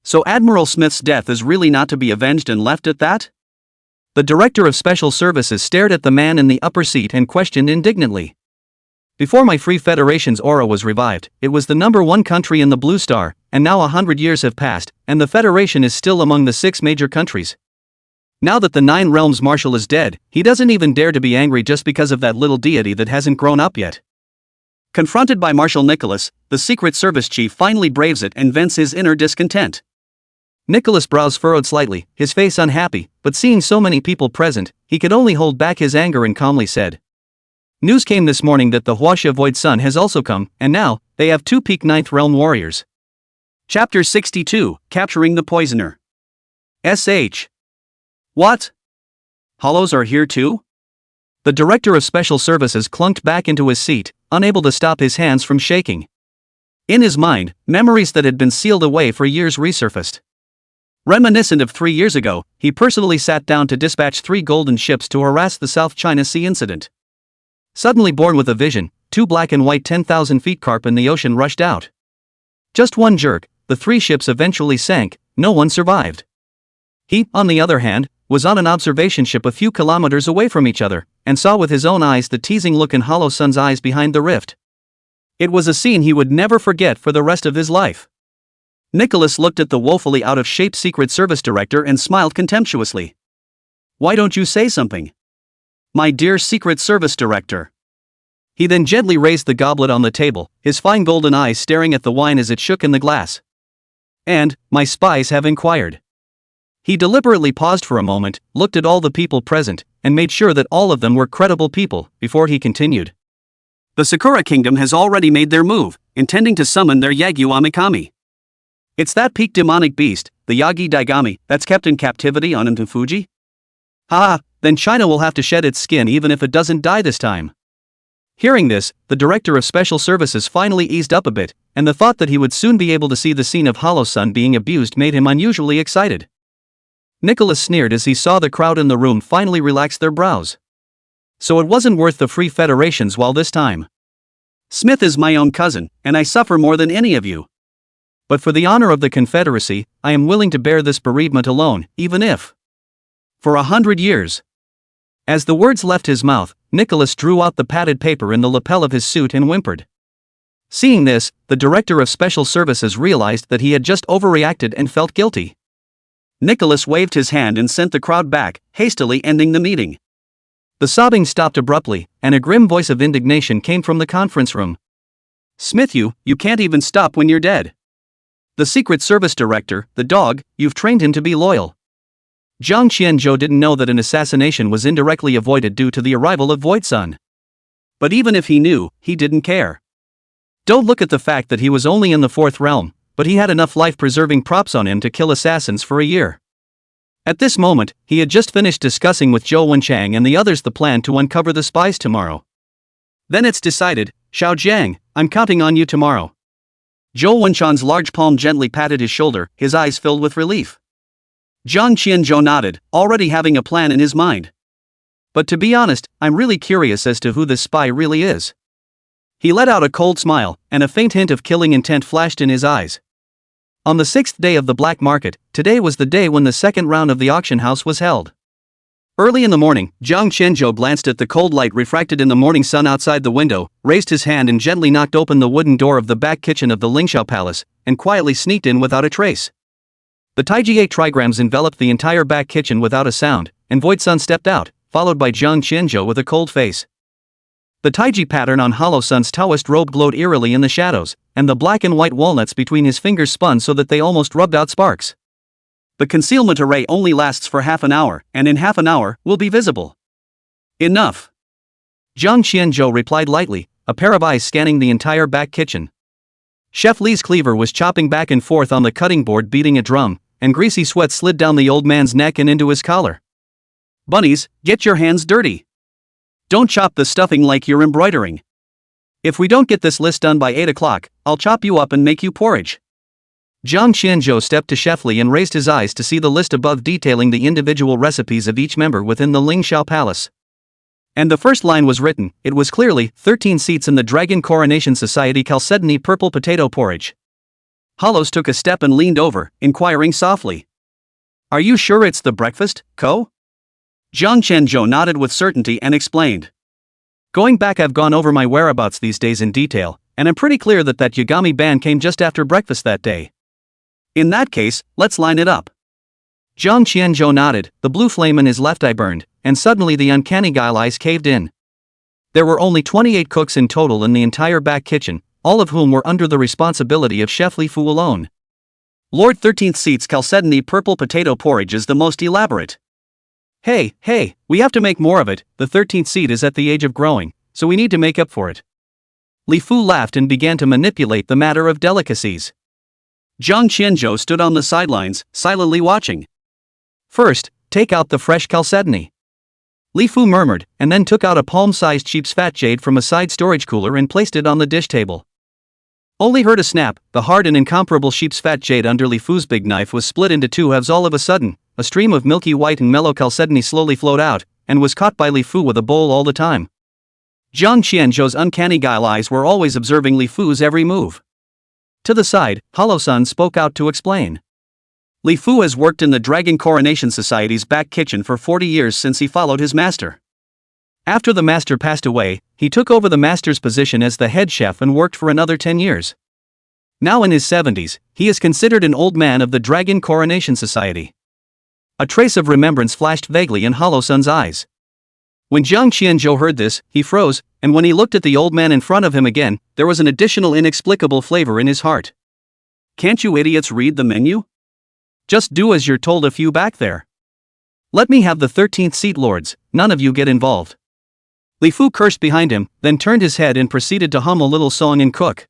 So Admiral Smith's death is really not to be avenged and left at that? The Director of Special Services stared at the man in the upper seat and questioned indignantly. Before my Free Federation's aura was revived, it was the #1 country in the Blue Star, and now 100 years have passed, and the Federation is still among the 6 major countries. Now that the 9 Realms Marshal is dead, he doesn't even dare to be angry just because of that little deity that hasn't grown up yet. Confronted by Marshal Nicholas, the Secret Service chief finally braves it and vents his inner discontent. Nicholas' brows furrowed slightly, his face unhappy, but seeing so many people present, he could only hold back his anger and calmly said. News came this morning that the Huaxia Void Sun has also come, and now, they have 2 peak 9th Realm warriors. Chapter 62, Capturing the Poisoner. SH. What? Hollows are here too? The Director of Special Services clunked back into his seat, unable to stop his hands from shaking. In his mind, memories that had been sealed away for years resurfaced. Reminiscent of 3 years ago, he personally sat down to dispatch 3 golden ships to harass the South China Sea incident. Suddenly born with a vision, 2 black and white 10,000 feet carp in the ocean rushed out. Just one jerk, the 3 ships eventually sank, no one survived. He, on the other hand, was on an observation ship a few kilometers away from each other, and saw with his own eyes the teasing look in Hollow Sun's eyes behind the rift. It was a scene he would never forget for the rest of his life. Nicholas looked at the woefully out-of-shape Secret Service director and smiled contemptuously. Why don't you say something? My dear Secret Service director. He then gently raised the goblet on the table, his fine golden eyes staring at the wine as it shook in the glass. And, my spies have inquired. He deliberately paused for a moment, looked at all the people present, and made sure that all of them were credible people, before he continued. The Sakura Kingdom has already made their move, intending to summon their Yagyu Amikami. It's that peak demonic beast, the Yagi Daigami, that's kept in captivity on Mount Fuji? Ha! Then China will have to shed its skin even if it doesn't die this time. Hearing this, the Director of Special Services finally eased up a bit, and the thought that he would soon be able to see the scene of Hollow Sun being abused made him unusually excited. Nicholas sneered as he saw the crowd in the room finally relax their brows. So it wasn't worth the free federations while this time. Smith is my own cousin, and I suffer more than any of you. But for the honor of the Confederacy, I am willing to bear this bereavement alone, even if for 100 years. As the words left his mouth, Nicholas drew out the padded paper in the lapel of his suit and whimpered. Seeing this, the Director of Special Services realized that he had just overreacted and felt guilty. Nicholas waved his hand and sent the crowd back, hastily ending the meeting. The sobbing stopped abruptly, and a grim voice of indignation came from the conference room. Smith, you can't even stop when you're dead. The Secret Service Director, the dog, you've trained him to be loyal. Zhang Qianzhou didn't know that an assassination was indirectly avoided due to the arrival of Void Sun. But even if he knew, he didn't care. Don't look at the fact that he was only in the 4th realm, but he had enough life-preserving props on him to kill assassins for a year. At this moment, he had just finished discussing with Zhou Wenchang and the others the plan to uncover the spies tomorrow. Then it's decided, Xiao Jiang, I'm counting on you tomorrow. Zhou Wenchang's large palm gently patted his shoulder, his eyes filled with relief. Zhang Qianzhou nodded, already having a plan in his mind. But to be honest, I'm really curious as to who this spy really is. He let out a cold smile, and a faint hint of killing intent flashed in his eyes. On the 6th day of the black market, today was the day when the 2nd round of the auction house was held. Early in the morning, Zhang Qianzhou glanced at the cold light refracted in the morning sun outside the window, raised his hand and gently knocked open the wooden door of the back kitchen of the Lingxiao Palace, and quietly sneaked in without a trace. The Taijie trigrams enveloped the entire back kitchen without a sound, and Void Sun stepped out, followed by Zhang Qianzhou with a cold face. The Taiji pattern on Hollow Sun's Taoist robe glowed eerily in the shadows, and the black and white walnuts between his fingers spun so that they almost rubbed out sparks. The concealment array only lasts for half an hour, and in half an hour, will be visible. Enough. Zhang Qianzhou replied lightly, a pair of eyes scanning the entire back kitchen. Chef Li's cleaver was chopping back and forth on the cutting board beating a drum, and greasy sweat slid down the old man's neck and into his collar. Bunnies, get your hands dirty. Don't chop the stuffing like you're embroidering. If we don't get this list done by 8 o'clock, I'll chop you up and make you porridge. Zhang Qianzhou stepped to Chef Li and raised his eyes to see the list above detailing the individual recipes of each member within the Lingxiao Palace. And the first line was written, it was clearly, 13 seats in the Dragon Coronation Society Chalcedony purple potato porridge. Hollows took a step and leaned over, inquiring softly. Are you sure it's the breakfast, Ko? Zhang Qianzhou nodded with certainty and explained. Going back, I've gone over my whereabouts these days in detail, and I'm pretty clear that Yagami ban came just after breakfast that day. In that case, let's line it up. Zhang Qianzhou nodded, the blue flame in his left eye burned, and suddenly the uncanny guile eyes caved in. There were only 28 cooks in total in the entire back kitchen, all of whom were under the responsibility of Chef Li Fu alone. Lord 13th Seat's chalcedony purple potato porridge is the most elaborate. Hey, we have to make more of it, the 13th seat is at the age of growing, so we need to make up for it. Li Fu laughed and began to manipulate the matter of delicacies. Jiang Qianzhou stood on the sidelines, silently watching. First, take out the fresh chalcedony. Li Fu murmured, and then took out a palm-sized sheep's fat jade from a side storage cooler and placed it on the dish table. Only heard a snap, the hard and incomparable sheep's fat jade under Li Fu's big knife was split into two halves all of a sudden. A stream of milky white and mellow chalcedony slowly flowed out, and was caught by Li Fu with a bowl all the time. Jiang Qianzhou's uncanny guile eyes were always observing Li Fu's every move. To the side, Hollow-san spoke out to explain. Li Fu has worked in the Dragon Coronation Society's back kitchen for 40 years since he followed his master. After the master passed away, he took over the master's position as the head chef and worked for another 10 years. Now in his 70s, he is considered an old man of the Dragon Coronation Society. A trace of remembrance flashed vaguely in Hollow-san's eyes. When Jiang Qianzhou heard this, he froze, and when he looked at the old man in front of him again, there was an additional inexplicable flavor in his heart. Can't you idiots read the menu? Just do as you're told if you back there. Let me have the 13th seat, lords, none of you get involved. Li Fu cursed behind him, then turned his head and proceeded to hum a little song and cook.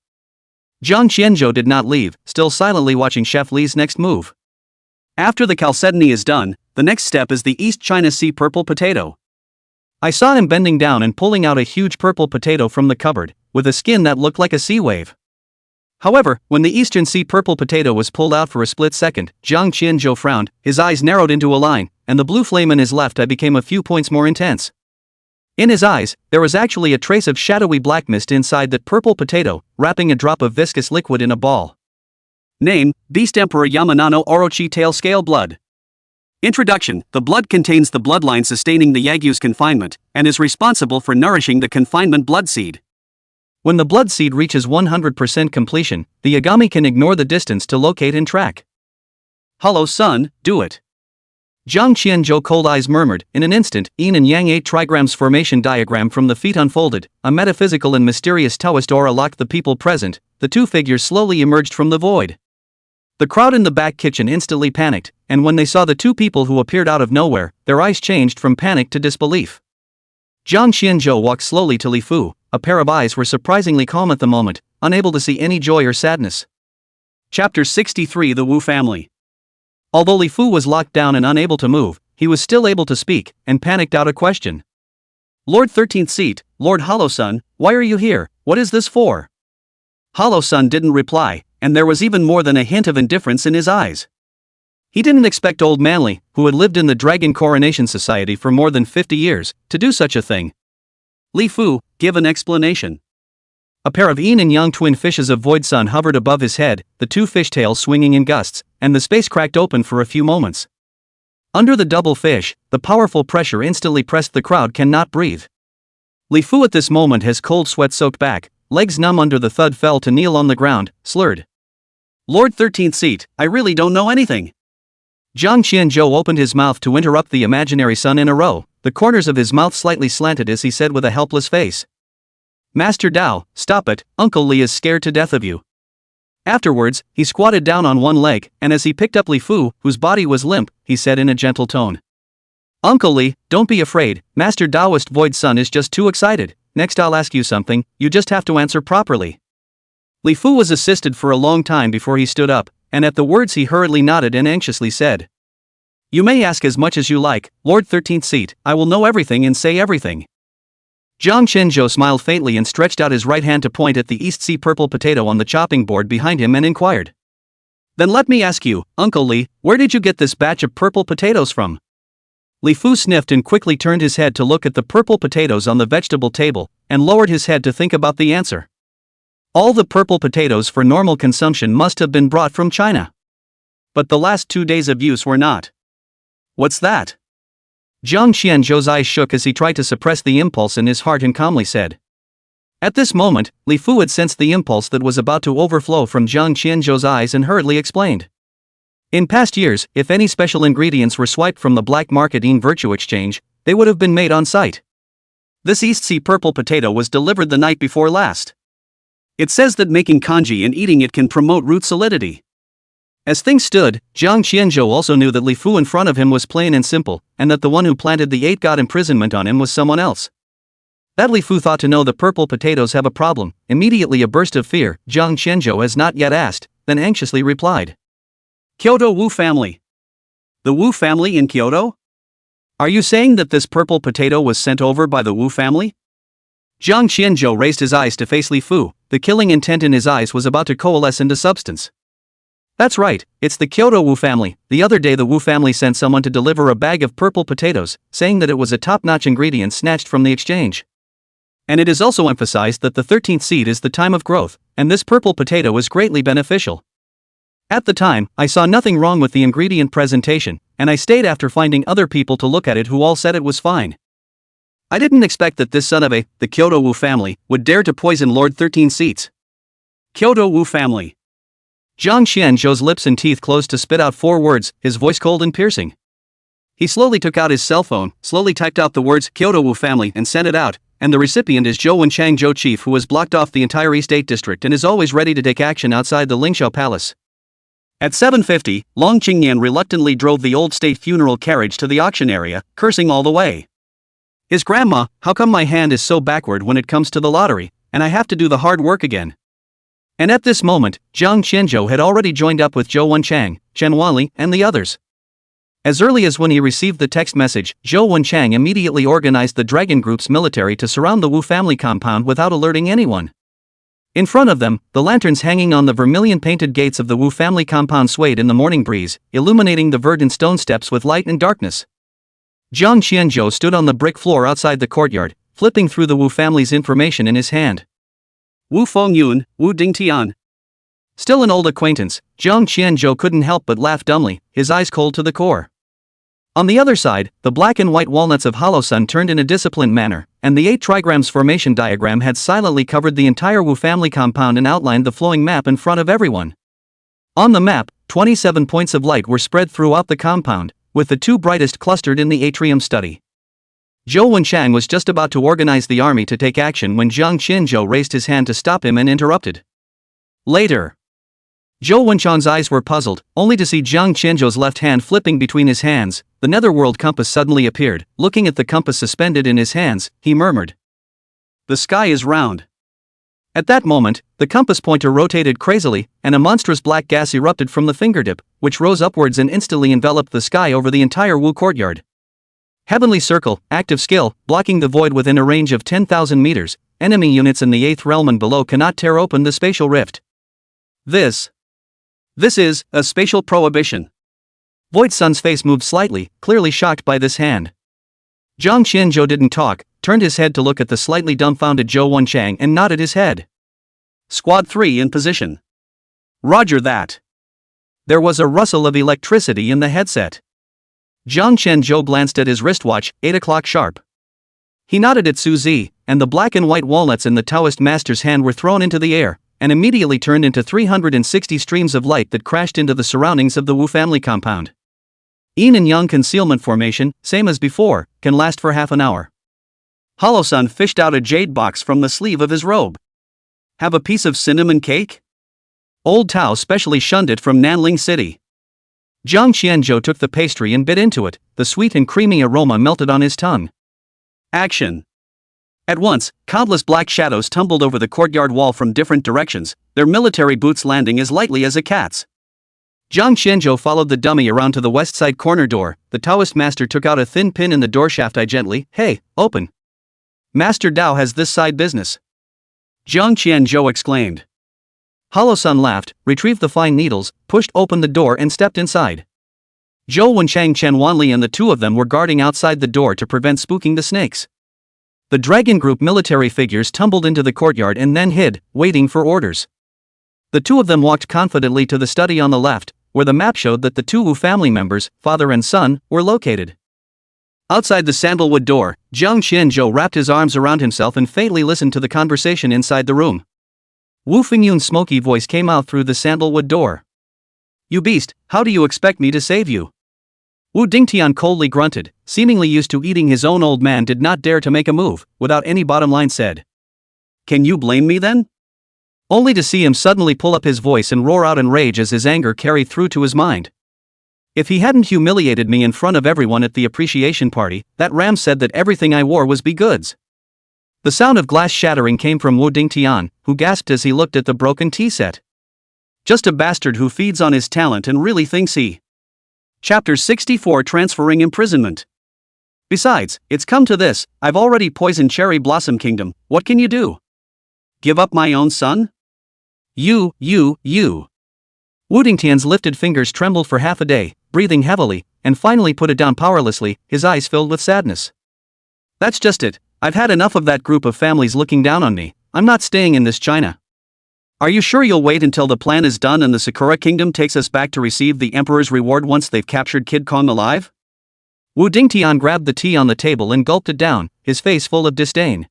Jiang Qianzhou did not leave, still silently watching Chef Li's next move. After the chalcedony is done, the next step is the East China Sea purple potato. I saw him bending down and pulling out a huge purple potato from the cupboard, with a skin that looked like a sea wave. However, when the Eastern Sea purple potato was pulled out for a split second, Jiang Qianzhou frowned, his eyes narrowed into a line, and the blue flame in his left eye became a few points more intense. In his eyes, there was actually a trace of shadowy black mist inside that purple potato, wrapping a drop of viscous liquid in a ball. Name: Beast Emperor Yamanano Orochi Tail Scale Blood. Introduction: the blood contains the bloodline sustaining the Yagyu's confinement, and is responsible for nourishing the confinement blood seed. When the blood seed reaches 100% completion, the Yagami can ignore the distance to locate and track. Hollow-san, do it. Jiang Qianzhou cold eyes murmured. In an instant, yin and yang 8 trigrams formation diagram from the feet unfolded, a metaphysical and mysterious Taoist aura locked the people present, the two figures slowly emerged from the void. The crowd in the back kitchen instantly panicked, and when they saw the two people who appeared out of nowhere, their eyes changed from panic to disbelief. Jiang Qianzhou walked slowly to Li Fu, a pair of eyes were surprisingly calm at the moment, unable to see any joy or sadness. Chapter 63: The Wu Family. Although Li Fu was locked down and unable to move, he was still able to speak, and panicked out a question. Lord 13th Seat, Lord Hollow-san, why are you here, what is this for? Hollow-san didn't reply, and there was even more than a hint of indifference in his eyes. He didn't expect old Manly, who had lived in the Dragon Coronation Society for more than 50 years, to do such a thing. Li Fu, give an explanation. A pair of yin and yang twin fishes of void sun hovered above his head, the two fishtails swinging in gusts, and the space cracked open for a few moments. Under the double fish, the powerful pressure instantly pressed the crowd cannot breathe. Li Fu at this moment has cold sweat soaked back, legs numb under the thud fell to kneel on the ground, slurred. Lord 13th Seat, I really don't know anything. Jiang Qianzhou opened his mouth to interrupt the imaginary sun in a row, the corners of his mouth slightly slanted as he said with a helpless face. Master Dao, stop it, Uncle Li is scared to death of you. Afterwards, he squatted down on one leg, and as he picked up Li Fu, whose body was limp, he said in a gentle tone. Uncle Li, don't be afraid, Master Daoist Void Sun is just too excited, next I'll ask you something, you just have to answer properly. Li Fu was assisted for a long time before he stood up, and at the words he hurriedly nodded and anxiously said. You may ask as much as you like, Lord 13th Seat, I will know everything and say everything. Jiang Qianzhou smiled faintly and stretched out his right hand to point at the East Sea purple potato on the chopping board behind him and inquired. Then let me ask you, Uncle Li, where did you get this batch of purple potatoes from? Li Fu sniffed and quickly turned his head to look at the purple potatoes on the vegetable table, and lowered his head to think about the answer. All the purple potatoes for normal consumption must have been brought from China. But the last 2 days of use were not. What's that? Jiang Qianzhou's eyes shook as he tried to suppress the impulse in his heart and calmly said. At this moment, Li Fu had sensed the impulse that was about to overflow from Jiang Qianzhou's eyes and hurriedly explained. In past years, if any special ingredients were swiped from the black market in virtue exchange, they would have been made on site. This East Sea purple potato was delivered the night before last. It says that making congee and eating it can promote root solidity. As things stood, Jiang Qianzhou also knew that Li Fu in front of him was plain and simple, and that the one who planted the 8-god imprisonment on him was someone else. That Li Fu thought to know the purple potatoes have a problem. Immediately a burst of fear, Jiang Qianzhou has not yet asked, then anxiously replied. Kyoto Wu family. The Wu family in Kyoto? Are you saying that this purple potato was sent over by the Wu family? Jiang Qianzhou raised his eyes to face Li Fu. The killing intent in his eyes was about to coalesce into substance. That's right, it's the Kyoto Wu family. The other day the Wu family sent someone to deliver a bag of purple potatoes, saying that it was a top-notch ingredient snatched from the exchange. And it is also emphasized that the 13th seed is the time of growth, and this purple potato is greatly beneficial. At the time, I saw nothing wrong with the ingredient presentation, and I stayed after finding other people to look at it who all said it was fine. I didn't expect that this son of the Kyoto Wu family would dare to poison Lord 13 Seats. Kyoto Wu family. Jiang Qianzhou's lips and teeth closed to spit out 4 words, his voice cold and piercing. He slowly took out his cell phone, slowly typed out the words Kyoto Wu family and sent it out, and the recipient is Zhou Wenchang Zhou Chief, who has blocked off the entire East 8 district and is always ready to take action outside the Lingxiao Palace. At 7:50, Long Qingyan reluctantly drove the old state funeral carriage to the auction area, cursing all the way. His grandma, how come my hand is so backward when it comes to the lottery, and I have to do the hard work again? And at this moment, Jiang Qianzhou had already joined up with Zhou Wenchang, Chen Wanli, and the others. As early as when he received the text message, Zhou Wenchang immediately organized the Dragon Group's military to surround the Wu family compound without alerting anyone. In front of them, the lanterns hanging on the vermilion-painted gates of the Wu family compound swayed in the morning breeze, illuminating the verdant stone steps with light and darkness. Jiang Qianzhou stood on the brick floor outside the courtyard, flipping through the Wu family's information in his hand. Wu Fengyun, Wu Dingtian. Still an old acquaintance, Jiang Qianzhou couldn't help but laugh dumbly, his eyes cold to the core. On the other side, the black and white walnuts of Hollow Sun turned in a disciplined manner, and the 8 trigrams formation diagram had silently covered the entire Wu family compound and outlined the flowing map in front of everyone. On the map, 27 points of light were spread throughout the compound, with the 2 brightest clustered in the atrium study. Zhou Wenchang was just about to organize the army to take action when Jiang Qianzhou raised his hand to stop him and interrupted. Later. Zhou Wenchang's eyes were puzzled, only to see Jiang Qianzhou's left hand flipping between his hands. The netherworld compass suddenly appeared. Looking at the compass suspended in his hands, he murmured, "The sky is round." At that moment, the compass pointer rotated crazily, and a monstrous black gas erupted from the fingertip, which rose upwards and instantly enveloped the sky over the entire Wu courtyard. Heavenly Circle, active skill, blocking the void within a range of 10,000 meters. Enemy units in the 8th realm and below cannot tear open the spatial rift. This is a spatial prohibition. Void Sun's face moved slightly, clearly shocked by this hand. Jiang Qianzhou didn't talk, turned his head to look at the slightly dumbfounded Zhou Wenchang and nodded his head. Squad 3 in position. Roger that. There was a rustle of electricity in the headset. Jiang Qianzhou glanced at his wristwatch, 8 o'clock sharp. He nodded at Su Zi, and the black and white walnuts in the Taoist master's hand were thrown into the air, and immediately turned into 360 streams of light that crashed into the surroundings of the Wu family compound. Yin and Yang concealment formation, same as before, can last for half an hour. Hollow Sun fished out a jade box from the sleeve of his robe. Have a piece of cinnamon cake? Old Tao specially shunned it from Nanling City. Jiang Qianzhou took the pastry and bit into it. The sweet and creamy aroma melted on his tongue. Action. At once, countless black shadows tumbled over the courtyard wall from different directions, their military boots landing as lightly as a cat's. Jiang Qianzhou followed the dummy around to the west side corner door. The Taoist master took out a thin pin in the door shaft. Gently, "Hey, open. Master Dao has this side business." Jiang Qianzhou exclaimed. Hollow Sun laughed, retrieved the fine needles, pushed open the door and stepped inside. Zhou Wenchang, Chen Wanli and the 2 of them were guarding outside the door to prevent spooking the snakes. The Dragon Group military figures tumbled into the courtyard and then hid, waiting for orders. The 2 of them walked confidently to the study on the left, where the map showed that the 2 Wu family members, father and son, were located. Outside the sandalwood door, Jiang Qianzhou wrapped his arms around himself and faintly listened to the conversation inside the room. Wu Fengyun's smoky voice came out through the sandalwood door. "You beast, how do you expect me to save you?" Wu Dingtian coldly grunted, seemingly used to eating his own. Old man did not dare to make a move, without any bottom line said. "Can you blame me then? only to see him suddenly pull up his voice and roar out in rage as his anger carried through to his mind. If he hadn't humiliated me in front of everyone at the appreciation party, that ram said that everything I wore was goods. The sound of glass shattering came from Wu Dingtian, who gasped as he looked at the broken tea set. Just a bastard who feeds on his talent and really thinks he. Chapter 64, Transferring Imprisonment. Besides, it's come to this, I've already poisoned Cherry Blossom Kingdom, what can you do? Give up my own son? You. Wu Dingtian's lifted fingers trembled for half a day, breathing heavily, and finally put it down powerlessly, his eyes filled with sadness. That's just it, I've had enough of that group of families looking down on me, I'm not staying in this China. Are you sure you'll wait until the plan is done and the Sakura Kingdom takes us back to receive the Emperor's reward once they've captured Kid Kong alive? Wu Dingtian grabbed the tea on the table and gulped it down, his face full of disdain.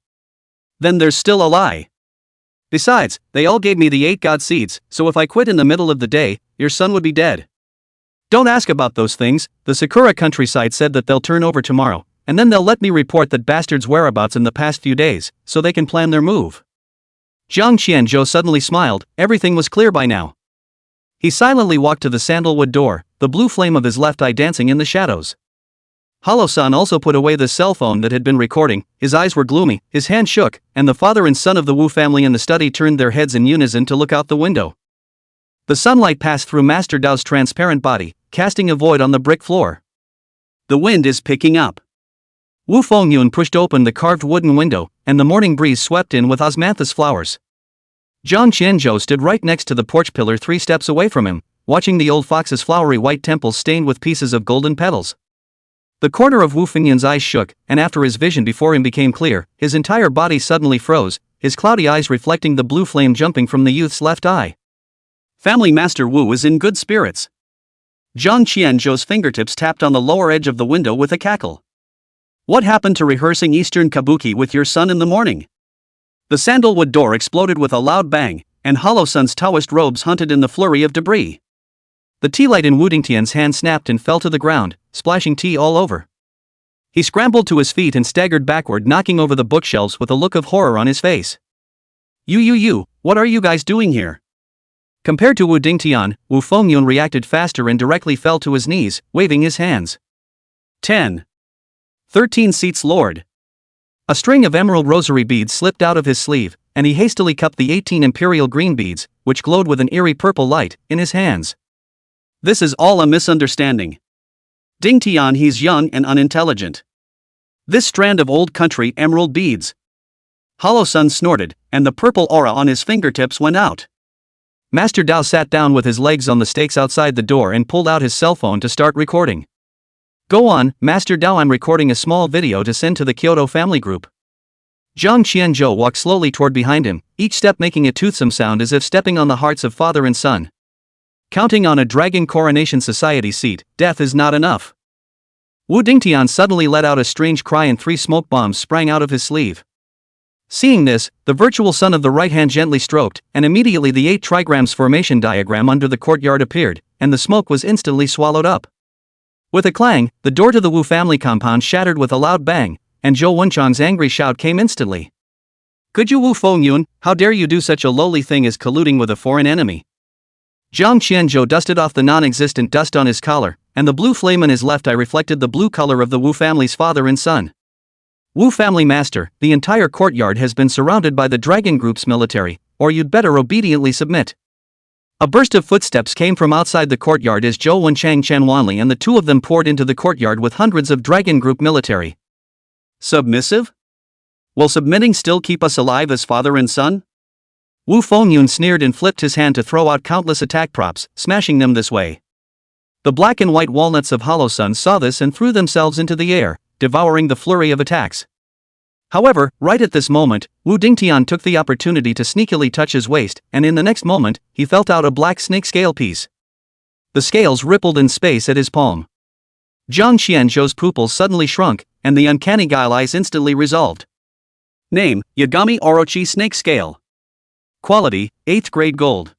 Then there's still a lie. Besides, they all gave me the 8 god seeds, so if I quit in the middle of the day, your son would be dead. Don't ask about those things, the Sakura countryside said that they'll turn over tomorrow, and then they'll let me report that bastard's whereabouts in the past few days, so they can plan their move. Jiang Qianzhou suddenly smiled, everything was clear by now. He silently walked to the sandalwood door, the blue flame of his left eye dancing in the shadows. Halo-san also put away the cell phone that had been recording, his eyes were gloomy, his hand shook, and the father and son of the Wu family in the study turned their heads in unison to look out the window. The sunlight passed through Master Dao's transparent body, casting a void on the brick floor. The wind is picking up. Wu Fengyun pushed open the carved wooden window, and the morning breeze swept in with osmanthus flowers. Jiang Qianzhou stood right next to the porch pillar 3 steps away from him, watching the old fox's flowery white temples stained with pieces of golden petals. The corner of Wu Fengyun's eyes shook, and after his vision before him became clear, his entire body suddenly froze, his cloudy eyes reflecting the blue flame jumping from the youth's left eye. Family Master Wu is in good spirits. Jiang Qianzhou's fingertips tapped on the lower edge of the window with a cackle. What happened to rehearsing Eastern Kabuki with your son in the morning? The sandalwood door exploded with a loud bang, and Halo-san's Taoist robes hunted in the flurry of debris. The tea light in Wu Dingtian's hand snapped and fell to the ground, splashing tea all over. He scrambled to his feet and staggered backward, knocking over the bookshelves with a look of horror on his face. You, what are you guys doing here? Compared to Wu Dingtian, Wu Fengyun reacted faster and directly fell to his knees, waving his hands. 10. 13 seats, Lord. A string of emerald rosary beads slipped out of his sleeve, and he hastily cupped the 18 imperial green beads, which glowed with an eerie purple light, in his hands. This is all a misunderstanding. Dingtian, he's young and unintelligent. This strand of old country emerald beads. Halo-san snorted, and the purple aura on his fingertips went out. Master Dao sat down with his legs on the stakes outside the door and pulled out his cell phone to start recording. Go on, Master Dao, I'm recording a small video to send to the Kyoto family group. Jiang Qianzhou walked slowly toward behind him, each step making a toothsome sound as if stepping on the hearts of father and son. Counting on a Dragon Coronation Society seat, death is not enough. Wu Dingtian suddenly let out a strange cry and 3 smoke bombs sprang out of his sleeve. Seeing this, the virtual son of the right hand gently stroked, and immediately the 8 trigrams formation diagram under the courtyard appeared, and the smoke was instantly swallowed up. With a clang, the door to the Wu family compound shattered with a loud bang, and Zhou Wenchang's angry shout came instantly. Could you, Wu Fengyun, how dare you do such a lowly thing as colluding with a foreign enemy? Jiang Qianzhou dusted off the non-existent dust on his collar, and the blue flame in his left eye reflected the blue color of the Wu family's father and son. Wu family master, the entire courtyard has been surrounded by the Dragon Group's military, or you'd better obediently submit. A burst of footsteps came from outside the courtyard as Zhou Wenchang Chanwanli and the 2 of them poured into the courtyard with hundreds of Dragon Group military. Submissive? Will submitting still keep us alive as father and son? Wu Fengyun sneered and flipped his hand to throw out countless attack props, smashing them this way. The black and white walnuts of Halo-san saw this and threw themselves into the air, devouring the flurry of attacks. However, right at this moment, Wu Dingtian took the opportunity to sneakily touch his waist, and in the next moment, he felt out a black snake scale piece. The scales rippled in space at his palm. Jiang Qianzhou's pupils suddenly shrunk, and the uncanny guile eyes instantly resolved. Name, Yagami Orochi Snake Scale. Quality, 8th grade gold.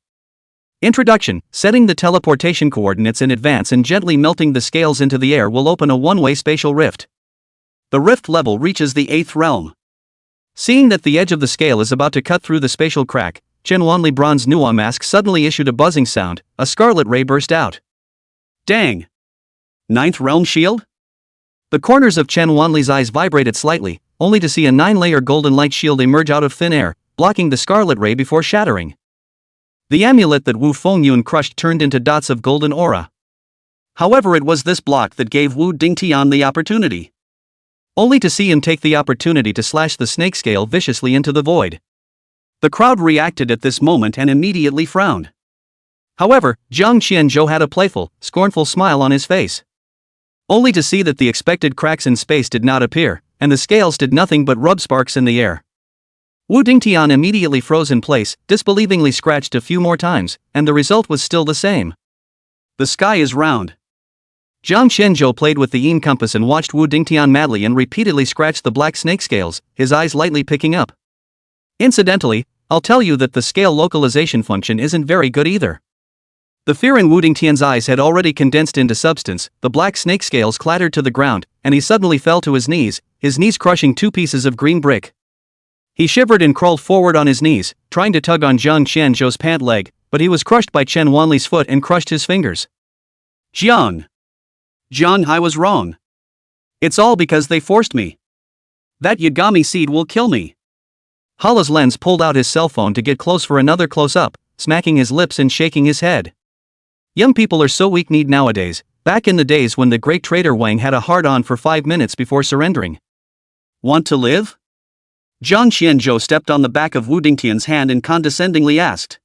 Introduction, setting the teleportation coordinates in advance and gently melting the scales into the air will open a one-way spatial rift. The rift level reaches the 8th realm. Seeing that the edge of the scale is about to cut through the spatial crack, Chen Wanli bronze Nuwa mask suddenly issued a buzzing sound, a scarlet ray burst out. Dang! Ninth realm shield? The corners of Chen Wanli's eyes vibrated slightly, only to see a 9-layer golden light shield emerge out of thin air, blocking the scarlet ray before shattering. The amulet that Wu Fengyun crushed turned into dots of golden aura. However, it was this block that gave Wu Dingtian the opportunity. Only to see him take the opportunity to slash the snake scale viciously into the void. The crowd reacted at this moment and immediately frowned. However, Jiang Qianzhou had a playful, scornful smile on his face. Only to see that the expected cracks in space did not appear, and the scales did nothing but rub sparks in the air. Wu Dingtian immediately froze in place, disbelievingly scratched a few more times, and the result was still the same. The sky is round. Jiang Qianzhou played with the Yin compass and watched Wu Dingtian madly and repeatedly scratch the black snake scales, his eyes lightly picking up. Incidentally, I'll tell you that the scale localization function isn't very good either. The fear in Wu Dingtian's eyes had already condensed into substance, the black snake scales clattered to the ground, and he suddenly fell to his knees crushing 2 pieces of green brick. He shivered and crawled forward on his knees, trying to tug on Jiang Qianzhou's pant leg, but he was crushed by Chen Wanli's foot and crushed his fingers. Jiang, I was wrong. It's all because they forced me. That Yagami seed will kill me. Hala's lens pulled out his cell phone to get close for another close-up, smacking his lips and shaking his head. Young people are so weak-kneed nowadays, back in the days when the great trader Wang had a hard-on for 5 minutes before surrendering. Want to live? Jiang Qianzhou stepped on the back of Wu Dingtian's hand and condescendingly asked.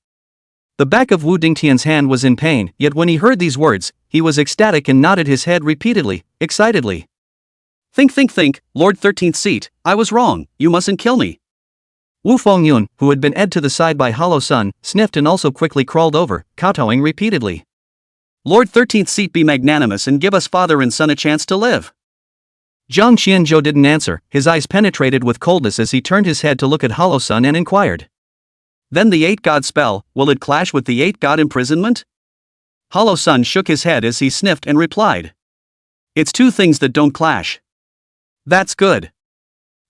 The back of Wu Dingtian's hand was in pain, yet when he heard these words, he was ecstatic and nodded his head repeatedly, excitedly. Think, Lord 13th seat, I was wrong, you mustn't kill me. Wu Fengyun, who had been edged to the side by Halo-sun, sniffed and also quickly crawled over, kowtowing repeatedly. Lord 13th seat, be magnanimous and give us father and son a chance to live. Jiang Qianzhou didn't answer, his eyes penetrated with coldness as he turned his head to look at Halo-sun and inquired. Then the 8-god spell, will it clash with the 8-god imprisonment? Halo-sun shook his head as he sniffed and replied. It's 2 things that don't clash. That's good.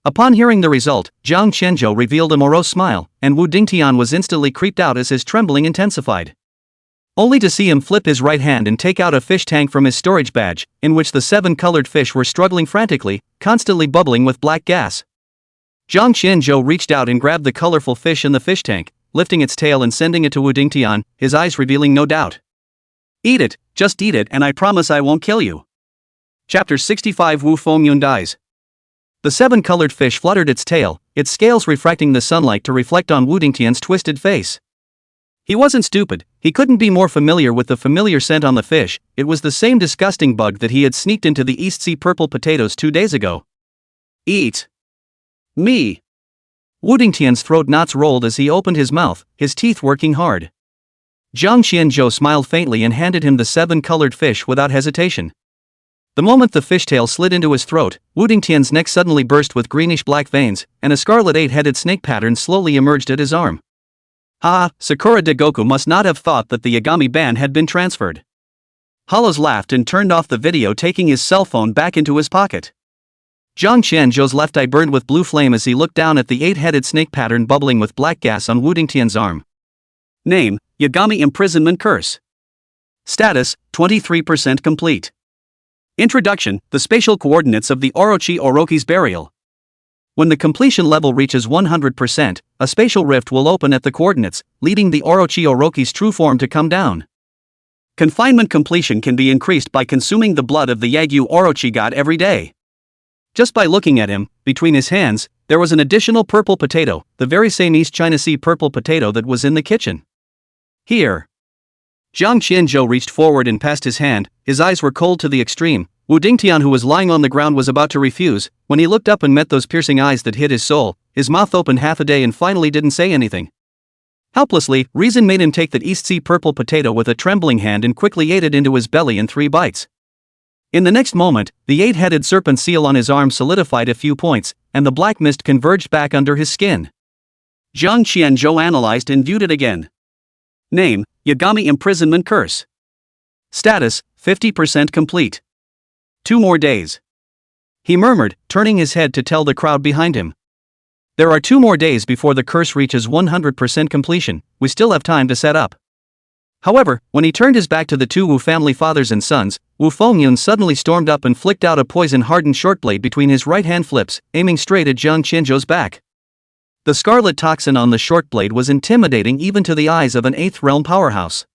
Upon hearing the result, Jiang Qianzhou revealed a morose smile, and Wu Dingtian was instantly creeped out as his trembling intensified. Only to see him flip his right hand and take out a fish tank from his storage badge, in which the 7 colored fish were struggling frantically, constantly bubbling with black gas. Jiang Qianzhou reached out and grabbed the colorful fish in the fish tank, lifting its tail and sending it to Wu Dingtian, his eyes revealing no doubt. Eat it, just eat it and I promise I won't kill you. Chapter 65 Wu Fengyun dies. The 7 colored fish fluttered its tail, its scales refracting the sunlight to reflect on Wu Dingtian's twisted face. He wasn't stupid, he couldn't be more familiar with the familiar scent on the fish, it was the same disgusting bug that he had sneaked into the East Sea purple potatoes 2 days ago. Eat me. Wu Dingtian's throat knots rolled as he opened his mouth, his teeth working hard. Jiang Qianzhou smiled faintly and handed him the 7 colored fish without hesitation. The moment the fishtail slid into his throat, Wu Dingtian's neck suddenly burst with greenish-black veins, and a scarlet 8-headed snake pattern slowly emerged at his arm. Sakura de Goku must not have thought that the Yagami ban had been transferred. Hollows laughed and turned off the video, taking his cell phone back into his pocket. Jiang Qianzhou's left eye burned with blue flame as he looked down at the 8-headed snake pattern bubbling with black gas on Wu Dingtian's arm. Name, Yagami Imprisonment Curse. Status, 23% complete. Introduction, the spatial coordinates of the Orochi Oroki's burial. When the completion level reaches 100%, a spatial rift will open at the coordinates, leading the Orochi Oroki's true form to come down. Confinement completion can be increased by consuming the blood of the Yagyu Orochi god every day. Just by looking at him, between his hands, there was an additional purple potato, the very same East China Sea purple potato that was in the kitchen. Here. Jiang Qianzhou reached forward and passed his hand, his eyes were cold to the extreme. Wu Dingtian, who was lying on the ground, was about to refuse, when he looked up and met those piercing eyes that hit his soul, his mouth opened half a day and finally didn't say anything. Helplessly, reason made him take that East Sea purple potato with a trembling hand and quickly ate it into his belly in 3 bites. In the next moment, the 8-headed serpent seal on his arm solidified a few points, and the black mist converged back under his skin. Jiang Qianzhou analyzed and viewed it again. Name, Yagami Imprisonment Curse. Status, 50% complete. 2 more days. He murmured, turning his head to tell the crowd behind him. There are 2 more days before the curse reaches 100% completion, we still have time to set up. However, when he turned his back to the two Wu family fathers and sons, Wu Fengyun suddenly stormed up and flicked out a poison-hardened shortblade between his right-hand flips, aiming straight at Jiang Qianzhou's back. The scarlet toxin on the shortblade was intimidating even to the eyes of an 8th realm powerhouse.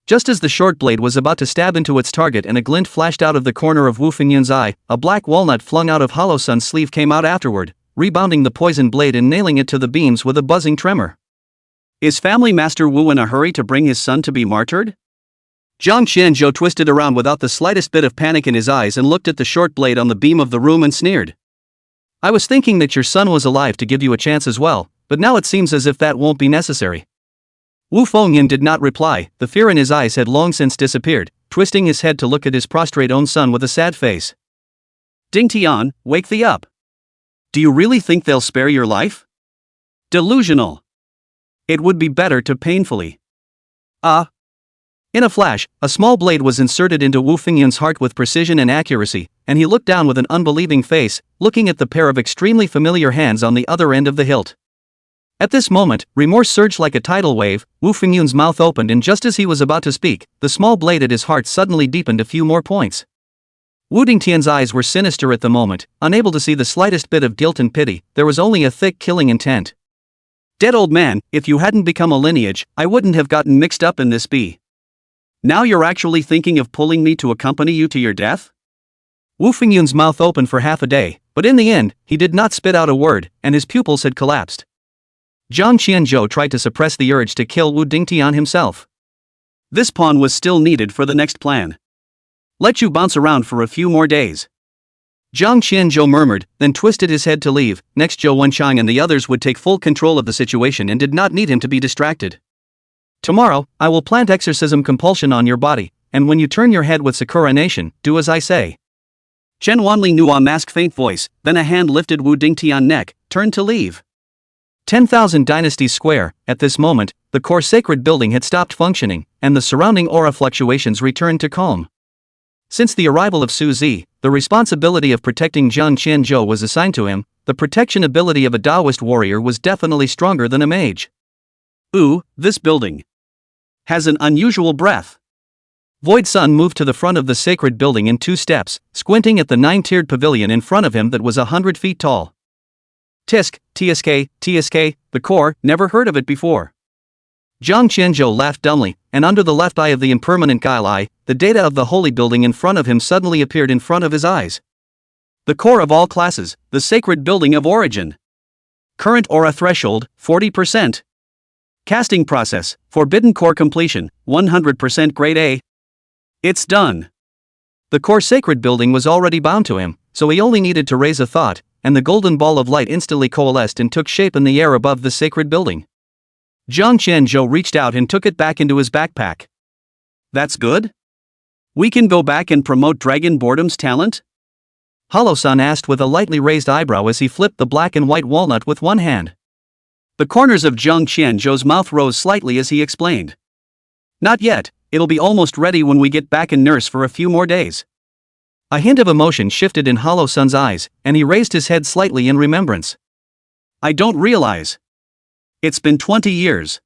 Just as the shortblade was about to stab into its target and a glint flashed out of the corner of Wu Fengyun's eye, a black walnut flung out of Hollow Sun's sleeve came out afterward, rebounding the poison blade and nailing it to the beams with a buzzing tremor. Is family master Wu in a hurry to bring his son to be martyred? Jiang Qianzhou twisted around without the slightest bit of panic in his eyes and looked at the short blade on the beam of the room and sneered. I was thinking that your son was alive to give you a chance as well, but now it seems as if that won't be necessary. Wu Fengyun did not reply, the fear in his eyes had long since disappeared, twisting his head to look at his prostrate own son with a sad face. Ding Tian, wake thee up. Do you really think they'll spare your life? Delusional. It would be better to painfully. In a flash, a small blade was inserted into Wu Fengyun's heart with precision and accuracy, and he looked down with an unbelieving face, looking at the pair of extremely familiar hands on the other end of the hilt. At this moment, remorse surged like a tidal wave. Wu Fengyun's mouth opened, and just as he was about to speak, the small blade at his heart suddenly deepened a few more points. Wu Dingtian's eyes were sinister at the moment, unable to see the slightest bit of guilt and pity. There was only a thick killing intent. Dead old man, if you hadn't become a lineage, I wouldn't have gotten mixed up in this bee. Now you're actually thinking of pulling me to accompany you to your death? Wu Fengyun's mouth opened for half a day, but in the end, he did not spit out a word, and his pupils had collapsed. Jiang Qianzhou tried to suppress the urge to kill Wu Dingtian himself. This pawn was still needed for the next plan. Let you bounce around for a few more days. Jiang Qianzhou murmured, then twisted his head to leave. Next, Zhou Wenchang and the others would take full control of the situation and did not need him to be distracted. Tomorrow, I will plant exorcism compulsion on your body, and when you turn your head with Sakura Nation, do as I say. Chen Wanli knew a mask faint voice, then a hand lifted Wu Dingtian neck, turned to leave. 10,000 Dynasties Square. At this moment, the core sacred building had stopped functioning, and the surrounding aura fluctuations returned to calm. Since the arrival of Su Zi, the responsibility of protecting Jiang Qianzhou was assigned to him. The protection ability of a Taoist warrior was definitely stronger than a mage. Ooh, this building has an unusual breath. Void Sun moved to the front of the sacred building in 2 steps, squinting at the 9-tiered pavilion in front of him that was 100 feet tall. Tisk, TSK, the core, never heard of it before. Jiang Qianzhou laughed dumbly, and under the left eye of the impermanent guile eye, the data of the holy building in front of him suddenly appeared in front of his eyes. The core of all classes, the sacred building of origin. Current aura threshold, 40%. Casting process, forbidden core completion, 100% grade A. It's done. The core sacred building was already bound to him, so he only needed to raise a thought, and the golden ball of light instantly coalesced and took shape in the air above the sacred building. Jiang Qianzhou reached out and took it back into his backpack. That's good? We can go back and promote Dragon Boredom's talent? Hollow-san asked with a lightly raised eyebrow as he flipped the black and white walnut with one hand. The corners of Jiang Qianzhou's mouth rose slightly as he explained. Not yet, it'll be almost ready when we get back and nurse for a few more days. A hint of emotion shifted in Hollow-san's eyes, and he raised his head slightly in remembrance. I don't realize. It's been 20 years.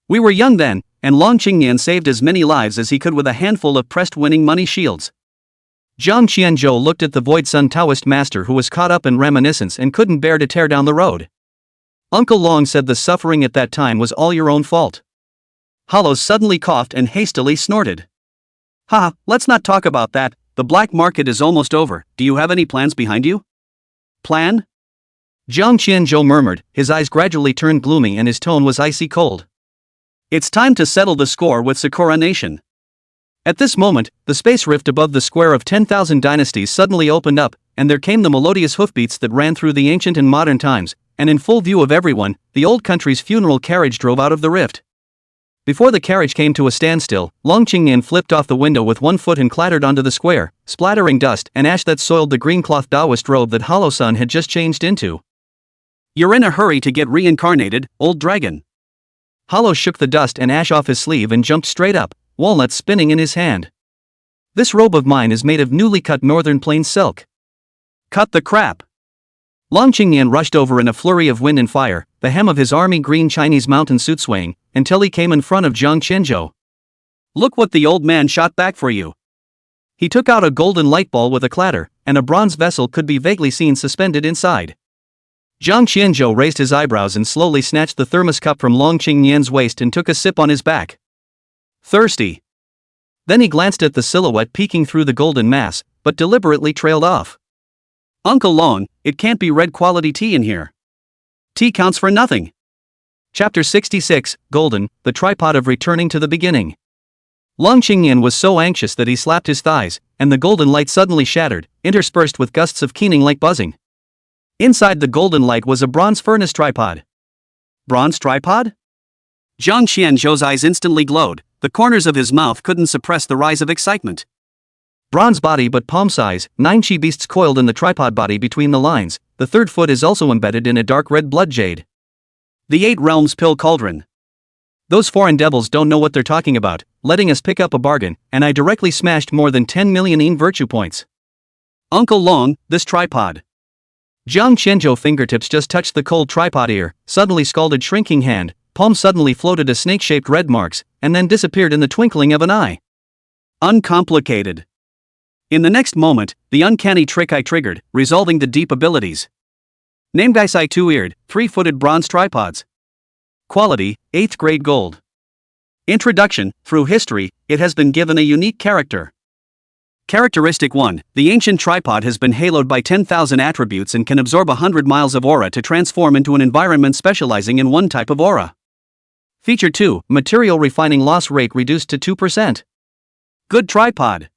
We were young then, and Long Qingnian saved as many lives as he could with a handful of pressed winning money shields. Jiang Qianzhou looked at the Void Sun Taoist master who was caught up in reminiscence and couldn't bear to tear down the road. Uncle Long said the suffering at that time was all your own fault. Hollow suddenly coughed and hastily snorted. Ha, let's not talk about that, the black market is almost over. Do you have any plans behind you? Plan? Jiang Qianzhou murmured, his eyes gradually turned gloomy and his tone was icy cold. It's time to settle the score with Sakura Nation. At this moment, the space rift above the square of 10,000 dynasties suddenly opened up, and there came the melodious hoofbeats that ran through the ancient and modern times, and in full view of everyone, the old country's funeral carriage drove out of the rift. Before the carriage came to a standstill, Long Qingnian flipped off the window with one foot and clattered onto the square, splattering dust and ash that soiled the green cloth Taoist robe that Hollow-san had just changed into. You're in a hurry to get reincarnated, old dragon. Hollow shook the dust and ash off his sleeve and jumped straight up, walnut spinning in his hand. This robe of mine is made of newly cut northern plains silk. Cut the crap. Long Qingyan rushed over in a flurry of wind and fire, the hem of his army green Chinese mountain suit swaying, until he came in front of Zhang Qianzhou. "Look what the old man shot back for you." He took out a golden light ball with a clatter, and a bronze vessel could be vaguely seen suspended inside. Zhang Qianzhou raised his eyebrows and slowly snatched the thermos cup from Long Qingyan's waist and took a sip on his back. Thirsty. Then he glanced at the silhouette peeking through the golden mass, but deliberately trailed off. "Uncle Long, it can't be red quality tea in here. Tea counts for nothing." Chapter 66, Golden, the tripod of returning to the beginning. Long Qingyan was so anxious that he slapped his thighs, and the golden light suddenly shattered, interspersed with gusts of keening like buzzing. Inside the golden light was a bronze furnace tripod. Bronze tripod? Zhang Qianzhou's eyes instantly glowed, the corners of his mouth couldn't suppress the rise of excitement. Bronze body but palm size, 9 chi beasts coiled in the tripod body between the lines, the third foot is also embedded in a dark red blood jade. The 8 realms pill cauldron. Those foreign devils don't know what they're talking about, letting us pick up a bargain, and I directly smashed more than 10 million virtue points. Uncle Long, this tripod. Zhang Qianzhou fingertips just touched the cold tripod ear, suddenly scalded shrinking hand, palm suddenly floated a snake-shaped red marks, and then disappeared in the twinkling of an eye. Uncomplicated. In the next moment, the uncanny trick I triggered, resolving the deep abilities. Name Gaisai 2-eared, 3-footed bronze tripods. Quality, 8th grade gold. Introduction, through history, it has been given a unique character. Characteristic 1, the ancient tripod has been haloed by 10,000 attributes and can absorb 100 miles of aura to transform into an environment specializing in one type of aura. Feature 2, material refining loss rate reduced to 2%. Good tripod.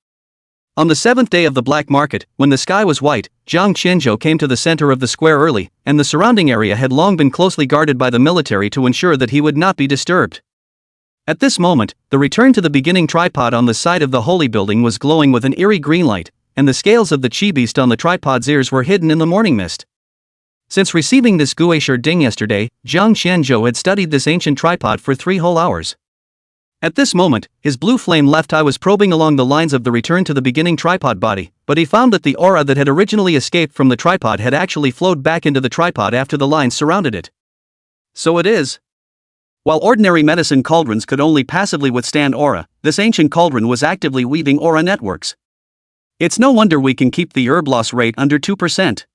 On the 7th day of the black market, when the sky was white, Zhang Qianzhou came to the center of the square early, and the surrounding area had long been closely guarded by the military to ensure that he would not be disturbed. At this moment, the return to the beginning tripod on the side of the holy building was glowing with an eerie green light, and the scales of the chi beast on the tripod's ears were hidden in the morning mist. Since receiving this Guisher ding yesterday, Zhang Qianzhou had studied this ancient tripod for 3 whole hours. At this moment, his blue flame left eye was probing along the lines of the return to the beginning tripod body, but he found that the aura that had originally escaped from the tripod had actually flowed back into the tripod after the lines surrounded it. So it is. While ordinary medicine cauldrons could only passively withstand aura, this ancient cauldron was actively weaving aura networks. It's no wonder we can keep the herb loss rate under 2%.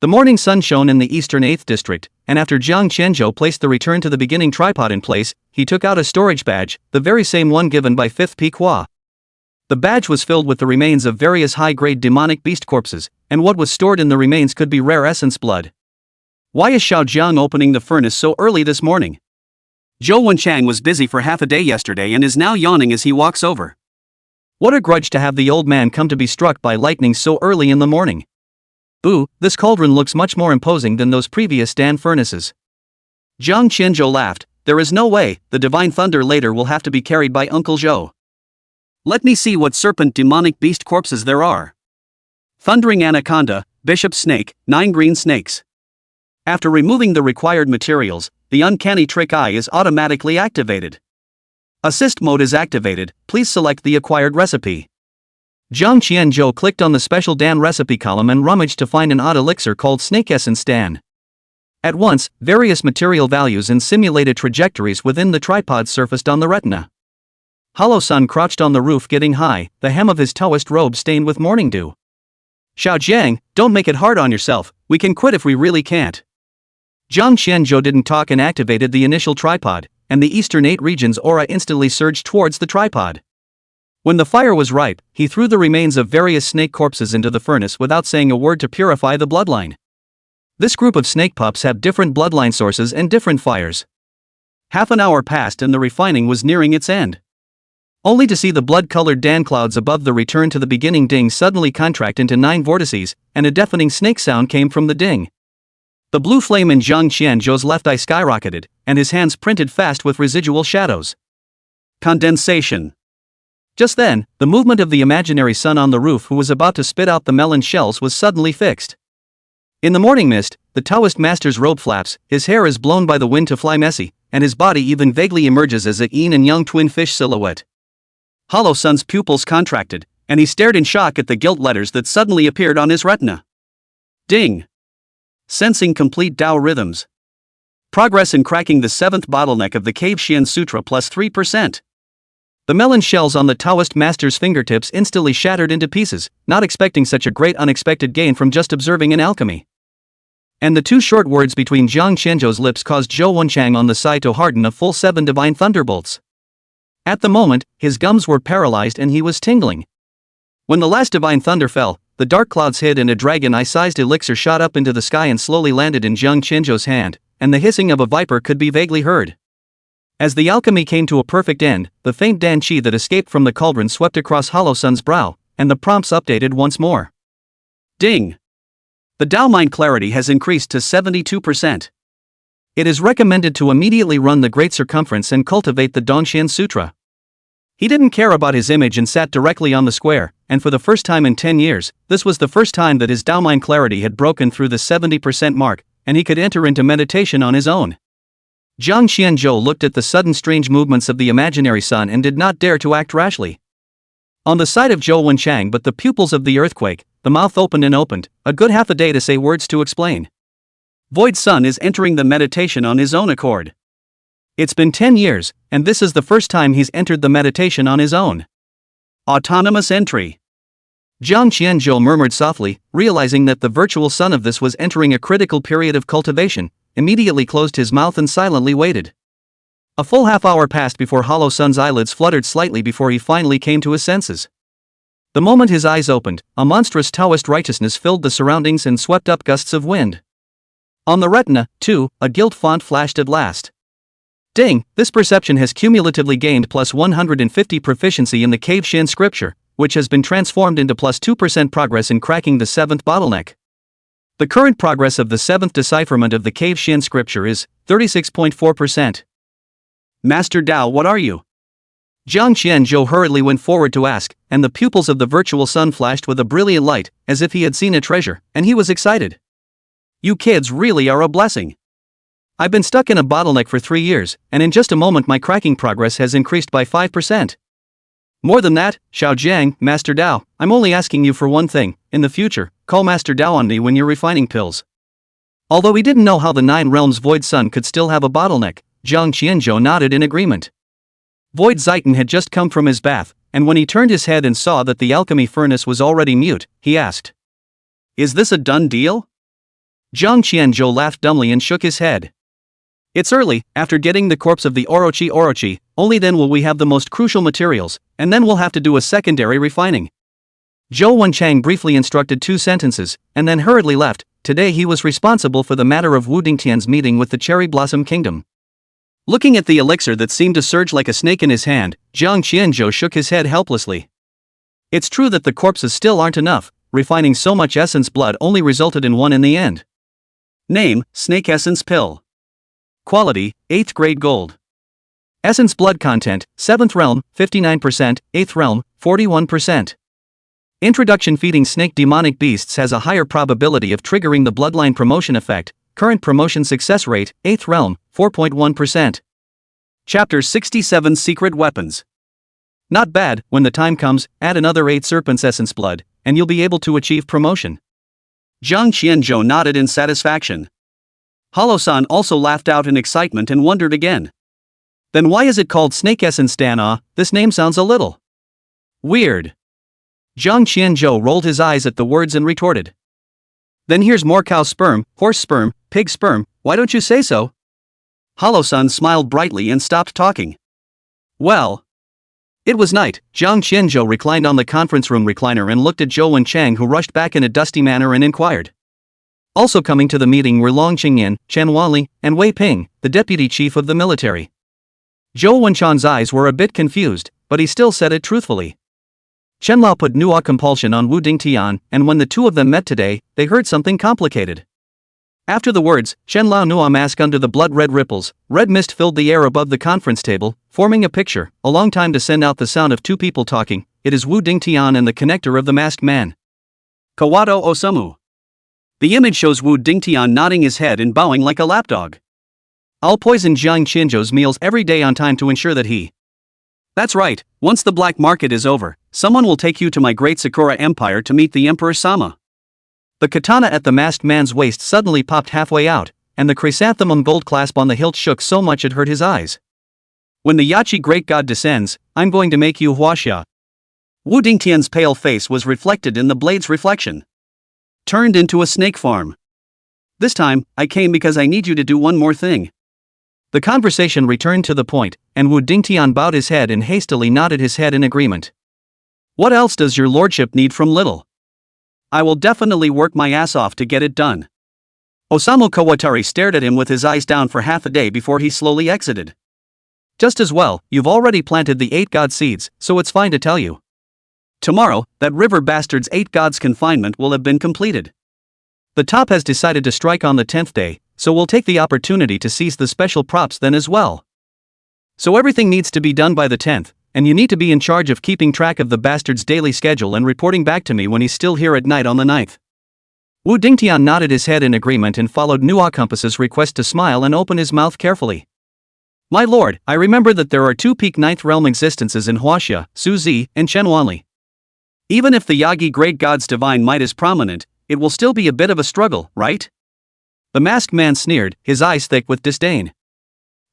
The morning sun shone in the eastern 8th district, and after Zhang Qianzhou placed the return to the beginning tripod in place, he took out a storage badge, the very same one given by 5th Pequot. The badge was filled with the remains of various high-grade demonic beast corpses, and what was stored in the remains could be rare essence blood. Why is Xiao Jiang opening the furnace so early this morning? Zhou Wenchang was busy for half a day yesterday and is now yawning as he walks over. What a grudge to have the old man come to be struck by lightning so early in the morning. Boo, this cauldron looks much more imposing than those previous Dan furnaces. Zhang Qianzhou laughed. There is no way, the divine thunder later will have to be carried by Uncle Zhou. Let me see what serpent demonic beast corpses there are. Thundering anaconda, bishop snake, 9 green snakes. After removing the required materials, the uncanny trick eye is automatically activated. Assist mode is activated, please select the acquired recipe. Zhang Qianzhou clicked on the special Dan recipe column and rummaged to find an odd elixir called Snake Essence Dan. At once, various material values and simulated trajectories within the tripod surfaced on the retina. Hollow Sun crouched on the roof getting high, the hem of his Taoist robe stained with morning dew. Xiao Jiang, don't make it hard on yourself, we can quit if we really can't. Zhang Qianzhou didn't talk and activated the initial tripod, and the eastern 8 region's aura instantly surged towards the tripod. When the fire was ripe, he threw the remains of various snake corpses into the furnace without saying a word to purify the bloodline. This group of snake pups have different bloodline sources and different fires. Half an hour passed and the refining was nearing its end. Only to see the blood-colored Dan clouds above the return to the beginning ding suddenly contract into 9 vortices, and a deafening snake sound came from the ding. The blue flame in Zhang Qianzhou's left eye skyrocketed, and his hands printed fast with residual shadows. Condensation. Just then, the movement of the imaginary sun on the roof who was about to spit out the melon shells was suddenly fixed. In the morning mist, the Taoist master's robe flaps, his hair is blown by the wind to fly messy, and his body even vaguely emerges as a yin and yang twin fish silhouette. Hollow Sun's pupils contracted, and he stared in shock at the gilt letters that suddenly appeared on his retina. Ding! Sensing complete Tao rhythms. Progress in cracking the 7th bottleneck of the Cave Xian Sutra plus 3%. The melon shells on the Taoist master's fingertips instantly shattered into pieces, not expecting such a great unexpected gain from just observing an alchemy. And the two short words between Jiang Qianzhou's lips caused Zhou Wenchang on the side to harden a full 7 divine thunderbolts. At the moment, his gums were paralyzed and he was tingling. When the last divine thunder fell, the dark clouds hid and a dragon eye-sized elixir shot up into the sky and slowly landed in Jiang Qianzhou's hand, and the hissing of a viper could be vaguely heard. As the alchemy came to a perfect end, the faint dan qi that escaped from the cauldron swept across Hollow Sun's brow, and the prompts updated once more. Ding! The Dao mind clarity has increased to 72%. It is recommended to immediately run the Great Circumference and cultivate the Dongxian Sutra. He didn't care about his image and sat directly on the square, and for the first time in 10 years, this was the first time that his Dao mind clarity had broken through the 70% mark, and he could enter into meditation on his own. Jiang Qianzhou looked at the sudden strange movements of the imaginary sun and did not dare to act rashly. On the side of Zhou Wenchang but the pupils of the earthquake, the mouth opened and opened, a good half a day to say words to explain. Void Sun is entering the meditation on his own accord. It's been 10 years, and this is the first time he's entered the meditation on his own. Autonomous entry. Jiang Qianzhou murmured softly, realizing that the virtual sun of this was entering a critical period of cultivation, immediately closed his mouth and silently waited. A full half-hour passed before Hollow Sun's eyelids fluttered slightly before he finally came to his senses. The moment his eyes opened, a monstrous Taoist righteousness filled the surroundings and swept up gusts of wind. On the retina, too, a gilt font flashed at last. Ding, this perception has cumulatively gained plus 150 proficiency in the Cave Xian scripture, which has been transformed into plus 2% progress in cracking the 7th bottleneck. The current progress of the 7th decipherment of the Cave Xian scripture is 36.4%. Master Dao, what are you? Jiang Qianzhou hurriedly went forward to ask, and the pupils of the virtual sun flashed with a brilliant light, as if he had seen a treasure, and he was excited. You kids really are a blessing. I've been stuck in a bottleneck for 3 years, and in just a moment my cracking progress has increased by 5%. More than that, Xiao Jiang, Master Dao, I'm only asking you for one thing: in the future, call Master Dao on me when you're refining pills. Although he didn't know how the 9 realms Void Sun could still have a bottleneck, Jiang Qianzhou nodded in agreement. Void Zaitan had just come from his bath, and when he turned his head and saw that the alchemy furnace was already mute, he asked, "Is this a done deal?" Jiang Qianzhou laughed dumbly and shook his head. It's early, after getting the corpse of the Orochi, only then will we have the most crucial materials, and then we'll have to do a secondary refining. Zhou Wenchang briefly instructed 2 sentences, and then hurriedly left. Today he was responsible for the matter of Wu Dingtian's meeting with the Cherry Blossom Kingdom. Looking at the elixir that seemed to surge like a snake in his hand, Jiang Qianzhou shook his head helplessly. It's true that the corpses still aren't enough, refining so much essence blood only resulted in 1 in the end. Name, Snake Essence Pill. Quality, 8th grade gold. Essence blood content, 7th realm, 59%, 8th realm, 41%. Introduction: feeding snake demonic beasts has a higher probability of triggering the bloodline promotion effect. Current promotion success rate, 8th realm, 4.1%. Chapter 67: Secret Weapons. Not bad. When the time comes, add another 8 serpents essence blood, and you'll be able to achieve promotion. Jiang Qianzhou nodded in satisfaction. Hollow-san also laughed out in excitement and wondered again. Then why is it called Snake Essence Dan? This name sounds a little weird. Jiang Qianzhou rolled his eyes at the words and retorted. Then here's more cow sperm, horse sperm, pig sperm, why don't you say so? Hollow-san smiled brightly and stopped talking. Well. It was night. Jiang Qianzhou reclined on the conference room recliner and looked at Zhou Wenchang, who rushed back in a dusty manner and inquired. Also coming to the meeting were Long Qingyan, Chen Wanli, and Wei Ping, the deputy chief of the military. Zhou Wenchang's eyes were a bit confused, but he still said it truthfully. Chen Lao put Nuo compulsion on Wu Dingtian, and when the two of them met today, they heard something complicated. After the words, Chen Lao Nuo mask under the blood-red ripples, red mist filled the air above the conference table, forming a picture, a long time to send out the sound of 2 people talking. It is Wu Dingtian and the connector of the masked man. Kawato Osamu. The image shows Wu Dingtian nodding his head and bowing like a lapdog. I'll poison Jiang Qianzhou's meals every day on time to ensure that he. That's right, once the black market is over, someone will take you to my great Sakura Empire to meet the Emperor Sama. The katana at the masked man's waist suddenly popped halfway out, and the chrysanthemum gold clasp on the hilt shook so much it hurt his eyes. When the Yachi great god descends, I'm going to make you huaxia. Wu Dingtian's pale face was reflected in the blade's reflection. Turned into a snake farm. This time, I came because I need you to do one more thing. The conversation returned to the point, and Wu Dingtian bowed his head and hastily nodded his head in agreement. What else does your lordship need from little? I will definitely work my ass off to get it done. Osamu Kawatari stared at him with his eyes down for half a day before he slowly exited. Just as well, you've already planted the 8 god seeds, so it's fine to tell you. Tomorrow, that river bastard's 8 gods confinement will have been completed. The top has decided to strike on the 10th day, so we'll take the opportunity to seize the special props then as well. So everything needs to be done by the 10th, and you need to be in charge of keeping track of the bastard's daily schedule and reporting back to me when he's still here at night on the 9th. Wu Dingtian nodded his head in agreement and followed Nua Compass's request to smile and open his mouth carefully. My lord, I remember that there are 2 peak 9th realm existences in Huaxia, Suzi, and Chenwanli. Even if the Yagi great god's divine might is prominent, it will still be a bit of a struggle, right? The masked man sneered, his eyes thick with disdain.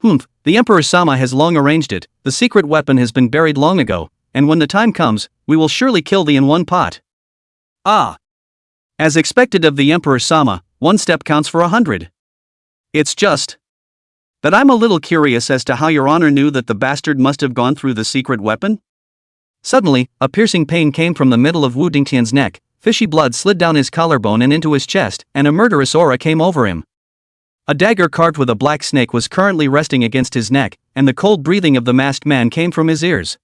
Humph, the Emperor Sama has long arranged it, the secret weapon has been buried long ago, and when the time comes, we will surely kill thee in one pot. Ah! As expected of the Emperor Sama, 1 step counts for 100. It's just that I'm a little curious as to how your honor knew that the bastard must have gone through the secret weapon? Suddenly, a piercing pain came from the middle of Wu Dingtian's neck, fishy blood slid down his collarbone and into his chest, and a murderous aura came over him. A dagger carved with a black snake was currently resting against his neck, and the cold breathing of the masked man came from his ears.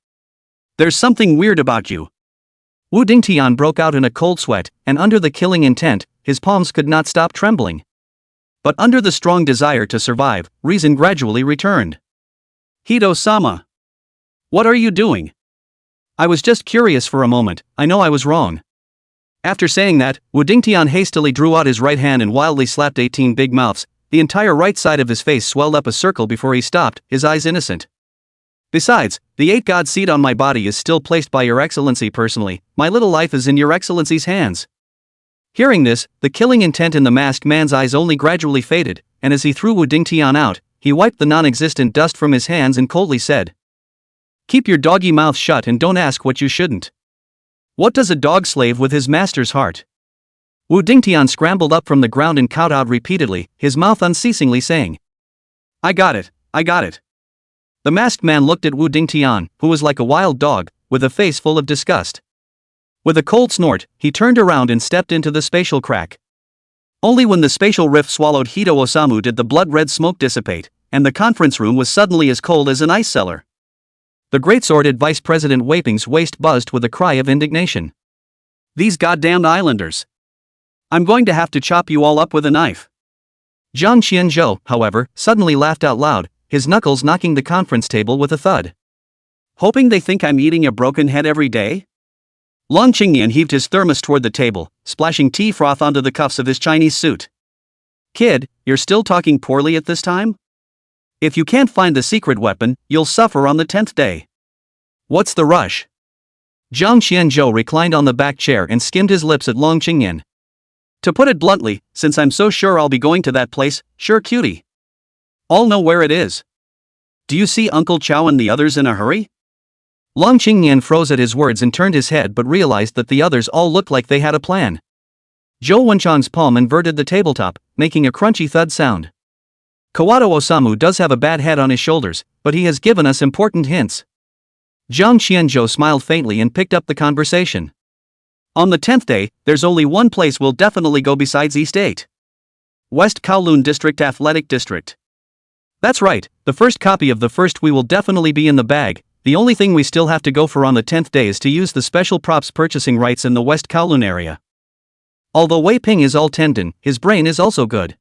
There's something weird about you. Wu Dingtian broke out in a cold sweat, and under the killing intent, his palms could not stop trembling. But under the strong desire to survive, reason gradually returned. Hito-sama. What are you doing? I was just curious for a moment, I know I was wrong. After saying that, Wu Dingtian hastily drew out his right hand and wildly slapped 18 big mouths. The entire right side of his face swelled up a circle before he stopped, his eyes innocent. Besides, the 8 god seed on my body is still placed by your excellency personally, my little life is in your excellency's hands. Hearing this, the killing intent in the masked man's eyes only gradually faded, and as he threw Wu Dingtian out, he wiped the non-existent dust from his hands and coldly said, Keep your doggy mouth shut and don't ask what you shouldn't. What does a dog slave with his master's heart? Wu Dingtian scrambled up from the ground and kowtowed repeatedly, his mouth unceasingly saying, I got it, I got it. The masked man looked at Wu Dingtian, who was like a wild dog, with a face full of disgust. With a cold snort, he turned around and stepped into the spatial crack. Only when the spatial rift swallowed Hito Osamu did the blood-red smoke dissipate, and the conference room was suddenly as cold as an ice cellar. The great-sworded Vice President Weiping's waist buzzed with a cry of indignation. These goddamned islanders! I'm going to have to chop you all up with a knife. Zhang Qianzhou, however, suddenly laughed out loud, his knuckles knocking the conference table with a thud. Hoping they think I'm eating a broken head every day? Long Qingyan heaved his thermos toward the table, splashing tea froth onto the cuffs of his Chinese suit. Kid, you're still talking poorly at this time? If you can't find the secret weapon, you'll suffer on the 10th day. What's the rush? Zhang Qianzhou reclined on the back chair and skimmed his lips at Long Qingyan. To put it bluntly, since I'm so sure I'll be going to that place, sure cutie. All know where it is. Do you see Uncle Chow and the others in a hurry? Long Qingyan froze at his words and turned his head but realized that the others all looked like they had a plan. Zhou Wenchang's palm inverted the tabletop, making a crunchy thud sound. Kawato Osamu does have a bad head on his shoulders, but he has given us important hints. Zhang Qianzhou smiled faintly and picked up the conversation. On the 10th day, there's only one place we'll definitely go besides East 8. West Kowloon District Athletic District. That's right, the first copy of the first we will definitely be in the bag. The only thing we still have to go for on the 10th day is to use the special props purchasing rights in the West Kowloon area. Although Wei Ping is all tendon, his brain is also good.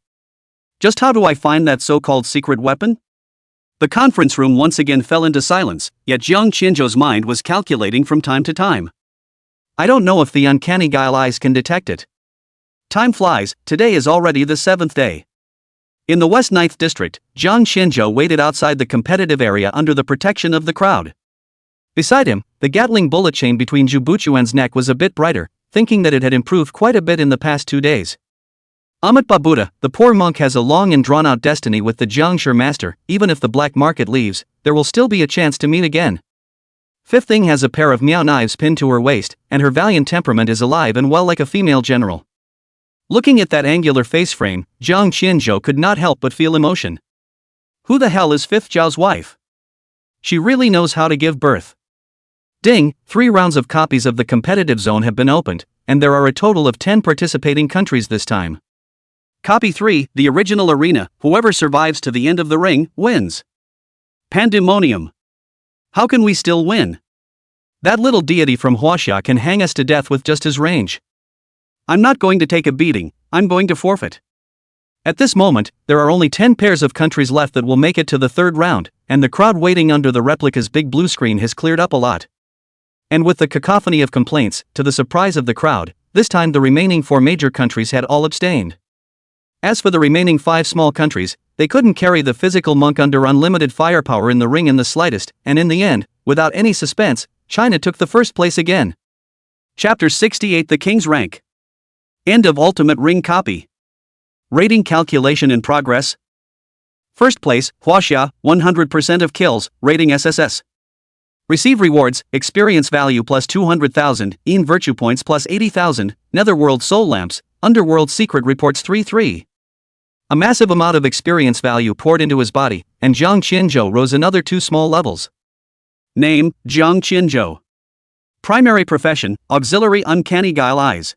Just how do I find that so-called secret weapon? The conference room once again fell into silence, yet Zhang Qianzhou's mind was calculating from time to time. I don't know if the uncanny guile eyes can detect it. Time flies, today is already the 7th day. In the West 9th District, Zhang Qianzhou waited outside the competitive area under the protection of the crowd. Beside him, the Gatling bullet chain between Zhu Buchuan's neck was a bit brighter, thinking that it had improved quite a bit in the past 2 days. Amitba Buddha, the poor monk has a long and drawn-out destiny with the Jiangshi master. Even if the black market leaves, there will still be a chance to meet again. Fifth Thing has a pair of meow knives pinned to her waist, and her valiant temperament is alive and well like a female general. Looking at that angular face frame, Jiang Qianzhou could not help but feel emotion. Who the hell is Fifth Zhao's wife? She really knows how to give birth. Ding, 3 rounds of copies of the competitive zone have been opened, and there are a total of 10 participating countries this time. Copy 3, the original arena, whoever survives to the end of the ring, wins. Pandemonium. How can we still win? That little deity from Huaxia can hang us to death with just his range. I'm not going to take a beating, I'm going to forfeit. At this moment, there are only 10 pairs of countries left that will make it to the 3rd round, and the crowd waiting under the replica's big blue screen has cleared up a lot. And with the cacophony of complaints, to the surprise of the crowd, this time the remaining 4 major countries had all abstained. As for the remaining 5 small countries, they couldn't carry the physical monk under unlimited firepower in the ring in the slightest, and in the end, without any suspense, China took the 1st place again. Chapter 68, The King's Rank. End of Ultimate Ring copy. Rating calculation in progress. 1st place, Huaxia, 100% of kills, rating SSS. Receive rewards, experience value plus 200,000, EN virtue points plus 80,000, Netherworld soul lamps, Underworld secret reports 3-3. A massive amount of experience value poured into his body, and Jiang Qianzhou rose another 2 small levels. Name, Jiang Qianzhou. Primary profession, auxiliary uncanny guile eyes.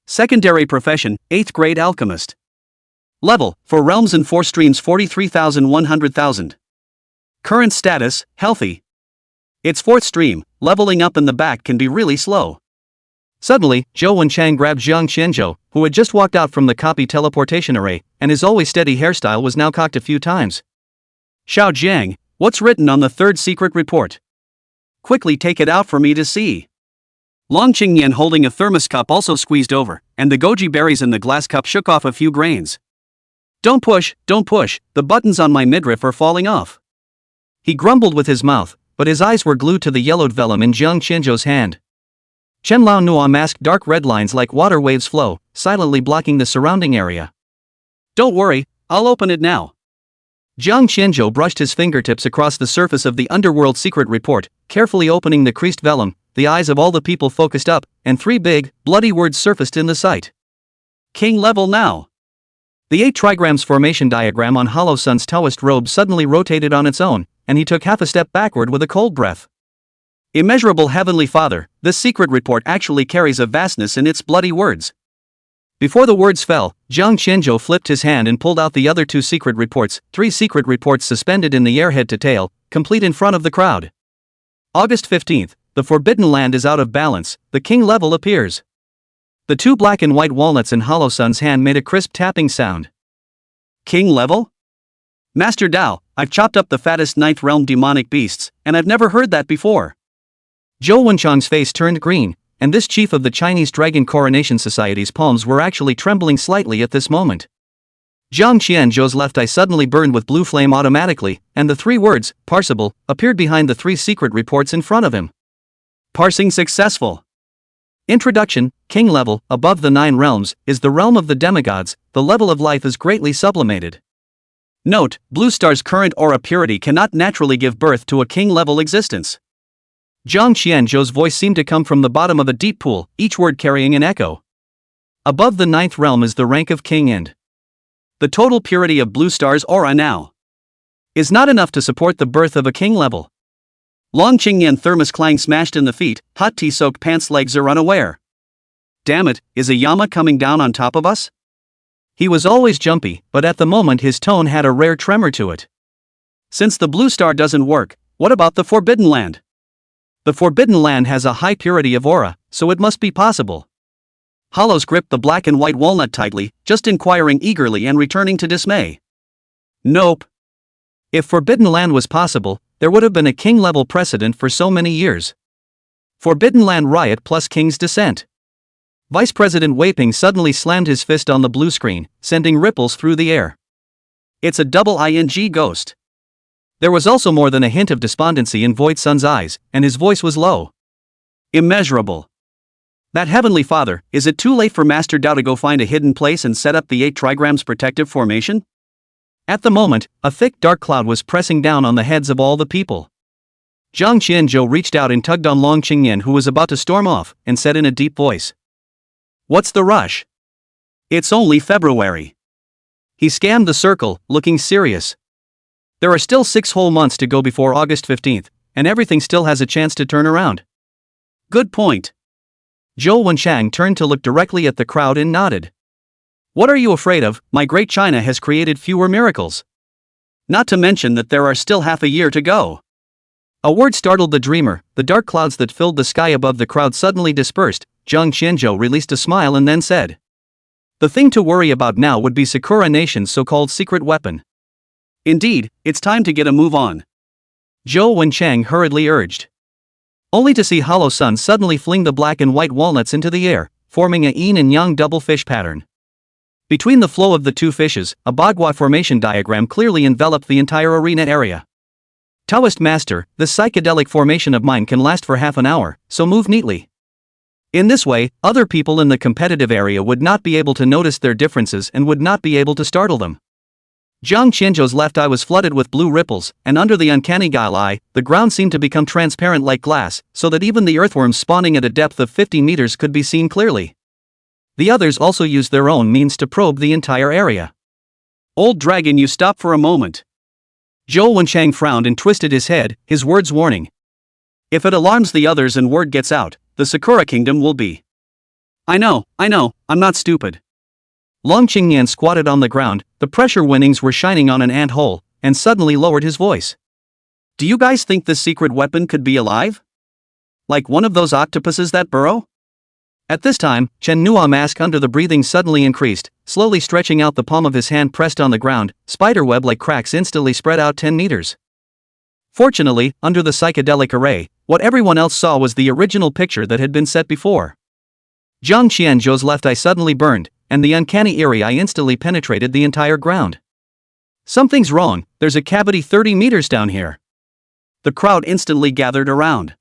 Secondary profession, 8th grade alchemist. Level, 4 realms and 4 streams 43,000 100,000. Current status, healthy. Its 4th stream, leveling up in the back can be really slow. Suddenly, Zhou Wenchang grabbed Jiang Qianzhou, who had just walked out from the copy teleportation array, and his always steady hairstyle was now cocked a few times. Xiao Jiang, what's written on the 3rd secret report? Quickly take it out for me to see. Long Qingyan holding a thermos cup also squeezed over, and the goji berries in the glass cup shook off a few grains. Don't push, the buttons on my midriff are falling off. He grumbled with his mouth, but his eyes were glued to the yellowed vellum in Jiang Qianzhou's hand. Chen Lao Nua masked dark red lines like water waves flow, silently blocking the surrounding area. Don't worry, I'll open it now. Jiang Qianzhou brushed his fingertips across the surface of the underworld secret report, carefully opening the creased vellum. The eyes of all the people focused up, and 3 big, bloody words surfaced in the sight. King level now. The 8 trigrams formation diagram on Hollow Sun's Taoist robe suddenly rotated on its own, and he took half a step backward with a cold breath. Immeasurable Heavenly Father, this secret report actually carries a vastness in its bloody words. Before the words fell, Jiang Qianzhou flipped his hand and pulled out the other 2 secret reports, 3 secret reports suspended in the air head to tail, complete in front of the crowd. August 15th, the Forbidden Land is out of balance, the king level appears. The 2 black and white walnuts in Hollow Sun's hand made a crisp tapping sound. King level? Master Dao, I've chopped up the fattest 9th realm demonic beasts, and I've never heard that before. Zhou Wenchang's face turned green, and this chief of the Chinese Dragon Coronation Society's palms were actually trembling slightly at this moment. Jiang Qianzhou's left eye suddenly burned with blue flame automatically, and the 3 words, "Parsable," appeared behind the 3 secret reports in front of him. Parsing successful. Introduction, king level, above the 9 realms, is the realm of the demigods, the level of life is greatly sublimated. Note, Blue Star's current aura purity cannot naturally give birth to a king-level existence. Jiang Qianzhou's voice seemed to come from the bottom of a deep pool, each word carrying an echo. Above the 9th realm is the rank of king and the total purity of Blue Star's aura now is not enough to support the birth of a king level. Long Qingyan thermos clang smashed in the feet, hot tea-soaked pants legs are unaware. Damn it, is a Yama coming down on top of us? He was always jumpy, but at the moment his tone had a rare tremor to it. Since the Blue Star doesn't work, what about the Forbidden Land? The Forbidden Land has a high purity of aura, so it must be possible. Hollows gripped the black and white walnut tightly, just inquiring eagerly and returning to dismay. Nope. If Forbidden Land was possible, there would have been a king-level precedent for so many years. Forbidden Land Riot plus King's Descent. Vice President Wei Ping suddenly slammed his fist on the blue screen, sending ripples through the air. It's a double ing ghost. There was also more than a hint of despondency in Void Sun's eyes, and his voice was low. Immeasurable. That Heavenly Father, is it too late for Master Dao to go find a hidden place and set up the 8 trigrams protective formation? At the moment, a thick dark cloud was pressing down on the heads of all the people. Zhang Qianzhou reached out and tugged on Long Qingyan, who was about to storm off, and said in a deep voice, "What's the rush? It's only February." He scanned the circle, looking serious. There are still 6 whole months to go before August 15th, and everything still has a chance to turn around. Good point. Zhou Wenshang turned to look directly at the crowd and nodded. What are you afraid of? My great China has created fewer miracles. Not to mention that there are still half a year to go. A word startled the dreamer. The dark clouds that filled the sky above the crowd suddenly dispersed. Zhang Qianzhou released a smile and then said, "The thing to worry about now would be Sakura Nation's so-called secret weapon." Indeed, it's time to get a move on. Zhou Wenshang hurriedly urged. Only to see Hollow Sun suddenly fling the black and white walnuts into the air, forming a yin and yang double fish pattern. Between the flow of the 2 fishes, a bagua formation diagram clearly enveloped the entire arena area. Taoist Master, this psychedelic formation of mine can last for half an hour, so move neatly. In this way, other people in the competitive area would not be able to notice their differences and would not be able to startle them. Zhang Qianzhou's left eye was flooded with blue ripples, and under the uncanny guile eye, the ground seemed to become transparent like glass, so that even the earthworms spawning at a depth of 50 meters could be seen clearly. The others also used their own means to probe the entire area. Old dragon, you stop for a moment. Zhou Wenshang frowned and twisted his head, his words warning. If it alarms the others and word gets out, the Sakura Kingdom will be. I know, I'm not stupid. Long Qingyan squatted on the ground, the pressure winnings were shining on an ant hole, and suddenly lowered his voice. Do you guys think this secret weapon could be alive? Like one of those octopuses that burrow? At this time, Chen Nua's mask under the breathing suddenly increased, slowly stretching out the palm of his hand pressed on the ground, spiderweb-like cracks instantly spread out 10 meters. Fortunately, under the psychedelic array, what everyone else saw was the original picture that had been set before. Zhang Qianzhou's left eye suddenly burned, and the uncanny eerie eye instantly penetrated the entire ground. Something's wrong, there's a cavity 30 meters down here. The crowd instantly gathered around.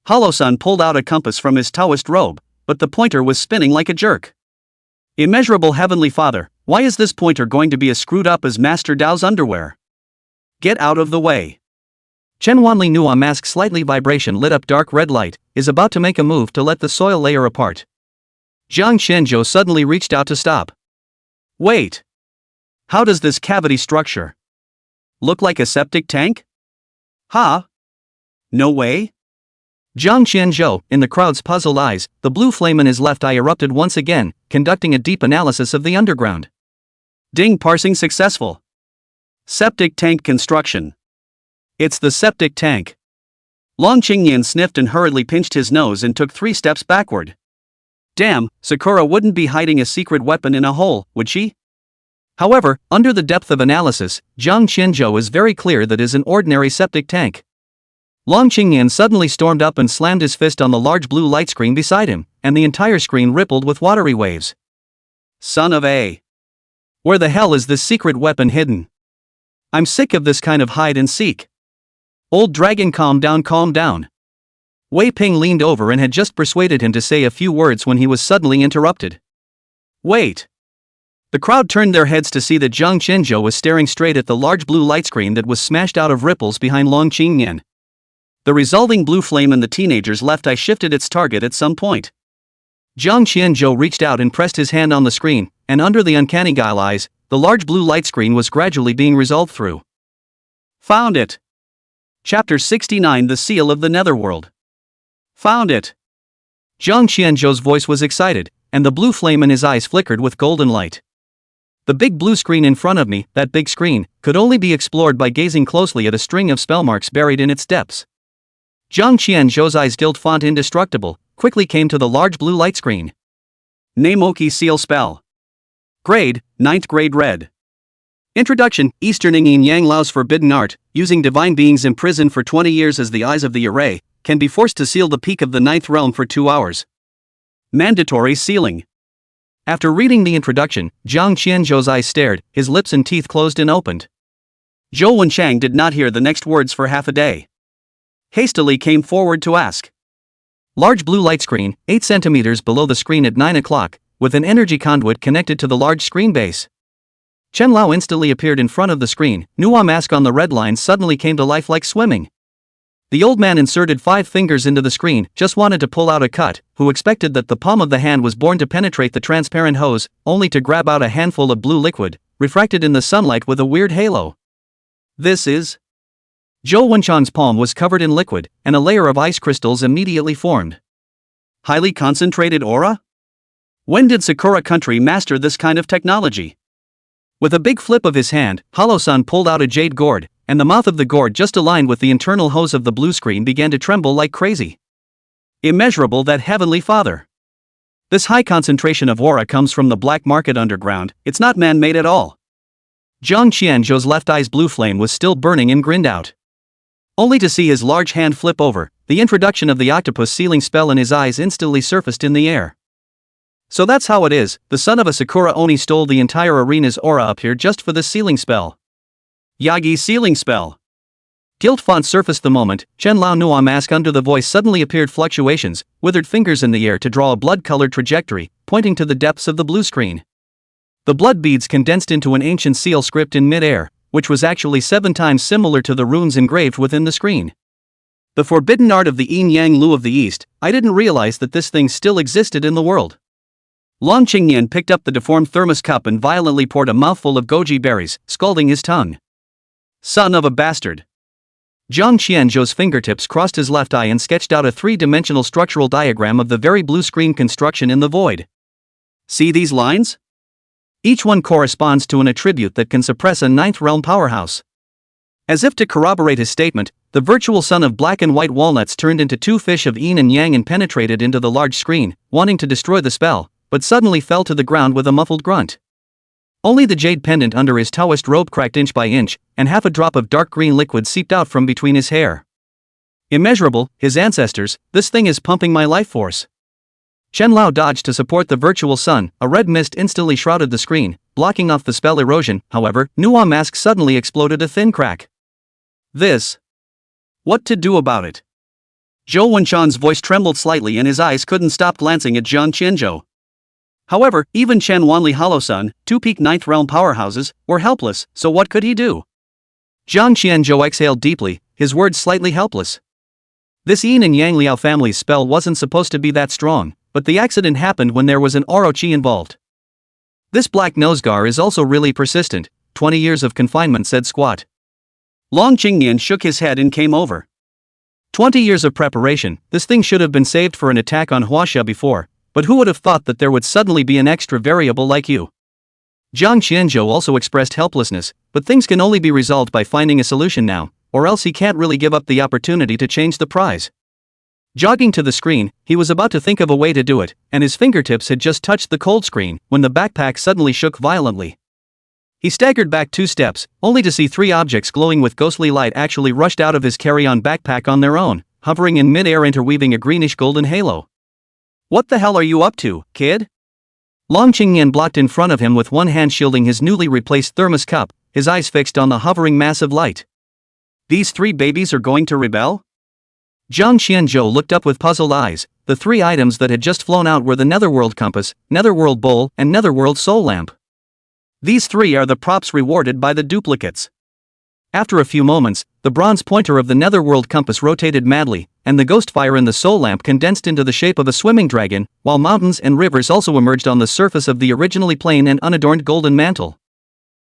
Hollow Sun pulled out a compass from his Taoist robe, but the pointer was spinning like a jerk. Immeasurable Heavenly Father, why is this pointer going to be as screwed up as Master Dao's underwear? Get out of the way. Chen Wanli Nua's mask slightly vibration lit up dark red light, is about to make a move to let the soil layer apart. Zhang Qianzhou suddenly reached out to stop. Wait. How does this cavity structure look like a septic tank? Huh? No way? Zhang Qianzhou, in the crowd's puzzled eyes, the blue flame in his left eye erupted once again, conducting a deep analysis of the underground. Ding, parsing successful. Septic tank construction. It's the septic tank. Long Qingyan sniffed and hurriedly pinched his nose and took 3 steps backward. Damn, Sakura wouldn't be hiding a secret weapon in a hole, would she? However, under the depth of analysis, Zhang Qianzhou is very clear that it is an ordinary septic tank. Long Qingyan suddenly stormed up and slammed his fist on the large blue light screen beside him, and the entire screen rippled with watery waves. Son of a. Where the hell is this secret weapon hidden? I'm sick of this kind of hide and seek. Old dragon, calm down, calm down. Wei Ping leaned over and had just persuaded him to say a few words when he was suddenly interrupted. Wait. The crowd turned their heads to see that Zhang Qianzhou was staring straight at the large blue light screen that was smashed out of ripples behind Long Qingyan. The resulting blue flame in the teenager's left eye shifted its target at some point. Zhang Qianzhou reached out and pressed his hand on the screen, and under the uncanny guile eyes, the large blue light screen was gradually being resolved through. Found it. Chapter 69, The Seal of the Netherworld. Found it. Zhang Qianzhou's voice was excited, and the blue flame in his eyes flickered with golden light. The big blue screen in front of me, that big screen, could only be explored by gazing closely at a string of spell marks buried in its depths. Zhang Qianzhou's eyes stilled font indestructible, quickly came to the large blue light screen. Nemoki Seal Spell. Grade, 9th grade red. Introduction, Eastern Yin Yang Lao's forbidden art, using divine beings imprisoned for 20 years as the eyes of the array, can be forced to seal the peak of the 9th realm for 2 hours. Mandatory sealing. After reading the introduction, Zhang Qianzhou's eyes stared, his lips and teeth closed and opened. Zhou Wenshang did not hear the next words for half a day. Hastily came forward to ask. Large blue light screen, 8 centimeters below the screen at 9 o'clock, with an energy conduit connected to the large screen base. Chen Lao instantly appeared in front of the screen. Nuwa mask on the red line suddenly came to life like swimming. The old man inserted 5 fingers into the screen, just wanted to pull out a cut, who expected that the palm of the hand was born to penetrate the transparent hose, only to grab out a handful of blue liquid, refracted in the sunlight with a weird halo. This is... Zhou Wenchang's palm was covered in liquid, and a layer of ice crystals immediately formed. Highly concentrated aura? When did Sakura country master this kind of technology? With a big flip of his hand, Hollow-san pulled out a jade gourd, and the mouth of the gourd just aligned with the internal hose of the blue screen began to tremble like crazy. Immeasurable, that heavenly father. This high concentration of aura comes from the black market underground, it's not man-made at all. Zhang Qianzhou's left eye's blue flame was still burning and grinned out. Only to see his large hand flip over, the introduction of the octopus sealing spell in his eyes instantly surfaced in the air. So that's how it is, the son of a Sakura Oni stole the entire arena's aura up here just for this sealing spell. Yagi sealing spell. Guilt font surfaced the moment Chen Lao Nuwa mask under the voice suddenly appeared fluctuations, withered fingers in the air to draw a blood-colored trajectory, pointing to the depths of the blue screen. The blood beads condensed into an ancient seal script in mid-air, which was actually 7 times similar to the runes engraved within the screen. The forbidden art of the Yin Yang Lu of the East, I didn't realize that this thing still existed in the world. Long Qingyan picked up the deformed thermos cup and violently poured a mouthful of goji berries, scalding his tongue. Son of a bastard. Zhang Qianzhou's fingertips crossed his left eye and sketched out a 3-dimensional structural diagram of the very blue screen construction in the void. See these lines? Each one corresponds to an attribute that can suppress a 9th realm powerhouse. As if to corroborate his statement, the virtual son of black and white walnuts turned into 2 fish of yin and yang and penetrated into the large screen, wanting to destroy the spell, but suddenly fell to the ground with a muffled grunt. Only the jade pendant under his Taoist robe cracked inch by inch, and half a drop of dark green liquid seeped out from between his hair. Immeasurable, his ancestors, this thing is pumping my life force. Chen Lao dodged to support the virtual sun, a red mist instantly shrouded the screen, blocking off the spell erosion. However, Nuwa mask suddenly exploded a thin crack. This. What to do about it? Zhou Wenchang's voice trembled slightly and his eyes couldn't stop glancing at Zhang Qianzhou. However, even Chen Wanli Hollow-sun, 2 peak 9th realm powerhouses, were helpless, so what could he do? Zhang Qianzhou exhaled deeply, his words slightly helpless. This Yin and Yang Liao family's spell wasn't supposed to be that strong, but the accident happened when there was an Orochi involved. This black nosegar is also really persistent, 20 years of confinement, said Squat. Long Qingyan shook his head and came over. 20 years of preparation, this thing should have been saved for an attack on Huaxia before, but who would have thought that there would suddenly be an extra variable like you? Zhang Qianzhou also expressed helplessness, but things can only be resolved by finding a solution now, or else he can't really give up the opportunity to change the prize. Jogging to the screen, he was about to think of a way to do it, and his fingertips had just touched the cold screen, when the backpack suddenly shook violently. He staggered back 2 steps, only to see 3 objects glowing with ghostly light actually rushed out of his carry-on backpack on their own, hovering in mid-air interweaving a greenish-golden halo. What the hell are you up to, kid? Long Qingyan blocked in front of him with one hand shielding his newly replaced thermos cup, his eyes fixed on the hovering mass of light. These 3 babies are going to rebel? Zhang Qianzhou looked up with puzzled eyes. The 3 items that had just flown out were the Netherworld Compass, Netherworld Bowl, and Netherworld Soul Lamp. These 3 are the props rewarded by the duplicates. After a few moments, the bronze pointer of the Netherworld Compass rotated madly, and the ghost fire in the soul lamp condensed into the shape of a swimming dragon, while mountains and rivers also emerged on the surface of the originally plain and unadorned golden mantle.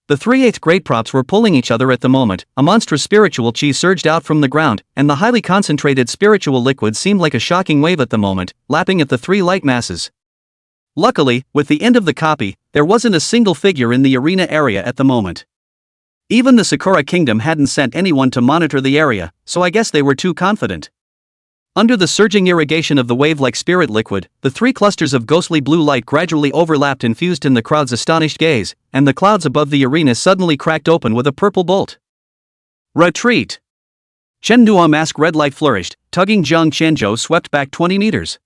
The 3/8 great props were pulling each other at the moment. A monstrous spiritual chi surged out from the ground, and the highly concentrated spiritual liquid seemed like a shocking wave at the moment, lapping at the 3 light masses. Luckily, with the end of the copy, there wasn't a single figure in the arena area at the moment. Even the Sakura Kingdom hadn't sent anyone to monitor the area, so I guess they were too confident. Under the surging irrigation of the wave-like spirit liquid, the 3 clusters of ghostly blue light gradually overlapped and fused in the crowd's astonished gaze, and the clouds above the arena suddenly cracked open with a purple bolt. Retreat! Chen Nuwa mask red light flourished, tugging Zhang Qianzhou swept back 20 meters.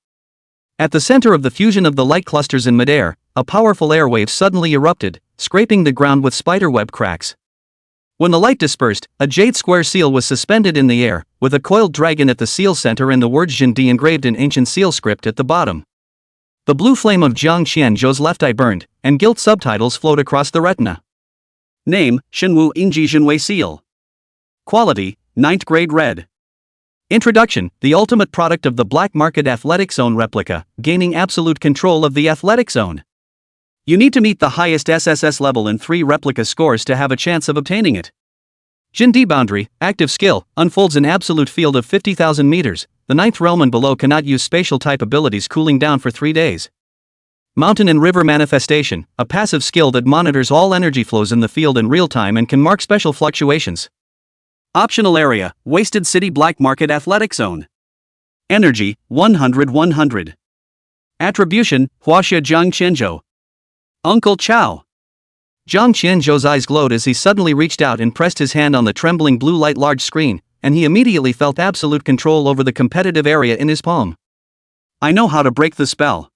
At the center of the fusion of the light clusters in midair, a powerful airwave suddenly erupted, scraping the ground with spiderweb cracks. When the light dispersed, a jade square seal was suspended in the air, with a coiled dragon at the seal center and the word Jindi engraved in ancient seal script at the bottom. The blue flame of Jiang Qianzhou's left eye burned, and gilt subtitles flowed across the retina. Name, Shenwu Ingji Jinwei Seal. Quality, 9th grade red. Introduction, the ultimate product of the black market athletic zone replica, gaining absolute control of the athletic zone. You need to meet the highest SSS level in 3 replica scores to have a chance of obtaining it. Jindi Boundary, active skill, unfolds an absolute field of 50,000 meters. The 9th realm and below cannot use spatial type abilities, cooling down for 3 days. Mountain and River Manifestation, a passive skill that monitors all energy flows in the field in real time and can mark special fluctuations. Optional area, Wasted City Black Market Athletic Zone. Energy, 100-100. Attribution, Huaxia Jiang Qianzhou. Uncle Chow. Jiang Qianzhou's eyes glowed as he suddenly reached out and pressed his hand on the trembling blue light large screen, and he immediately felt absolute control over the competitive area in his palm. I know how to break the spell.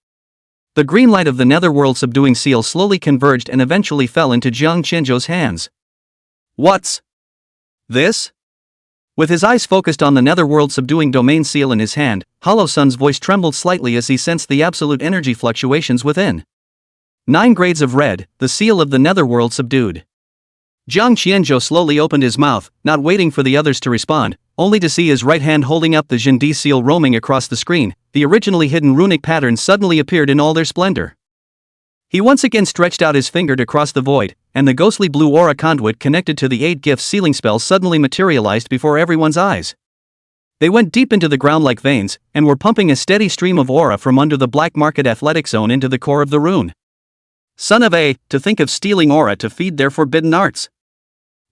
The green light of the netherworld subduing seal slowly converged and eventually fell into Jiang Qianzhou's hands. What's this? With his eyes focused on the netherworld subduing domain seal in his hand, Hollow Sun's voice trembled slightly as he sensed the absolute energy fluctuations within. 9 grades of red, the seal of the netherworld subdued. Jiang Qianzhou slowly opened his mouth, not waiting for the others to respond, only to see his right hand holding up the Jindi seal roaming across the screen. The originally hidden runic patterns suddenly appeared in all their splendor. He once again stretched out his finger to cross the void, and the ghostly blue aura conduit connected to the 8 gifts sealing spell suddenly materialized before everyone's eyes. They went deep into the ground like veins, and were pumping a steady stream of aura from under the black market athletic zone into the core of the rune. Son of a, to think of stealing aura to feed their forbidden arts.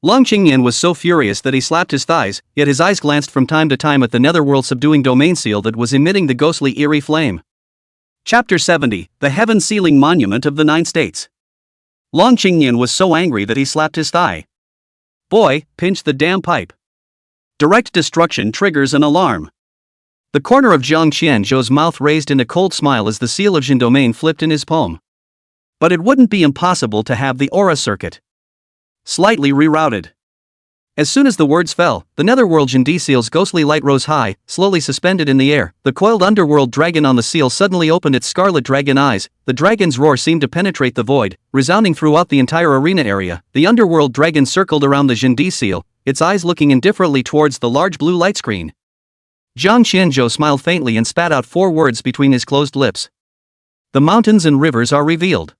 Long Qingyan was so furious that he slapped his thighs, yet his eyes glanced from time to time at the netherworld subduing domain seal that was emitting the ghostly eerie flame. Chapter 70, The Heaven Sealing Monument of the 9 States. Long Qingyan was so angry that he slapped his thigh. Boy, pinch the damn pipe. Direct destruction triggers an alarm. The corner of Jiang Qianzhou's mouth raised in a cold smile as the seal of Jin domain flipped in his palm. But it wouldn't be impossible to have the aura circuit slightly rerouted. As soon as the words fell, the netherworld Jindi seal's ghostly light rose high, slowly suspended in the air. The coiled underworld dragon on the seal suddenly opened its scarlet dragon eyes. The dragon's roar seemed to penetrate the void, resounding throughout the entire arena area. The underworld dragon circled around the Jindi seal, its eyes looking indifferently towards the large blue light screen. Jiang Qianzhou smiled faintly and spat out 4 words between his closed lips. The mountains and rivers are revealed.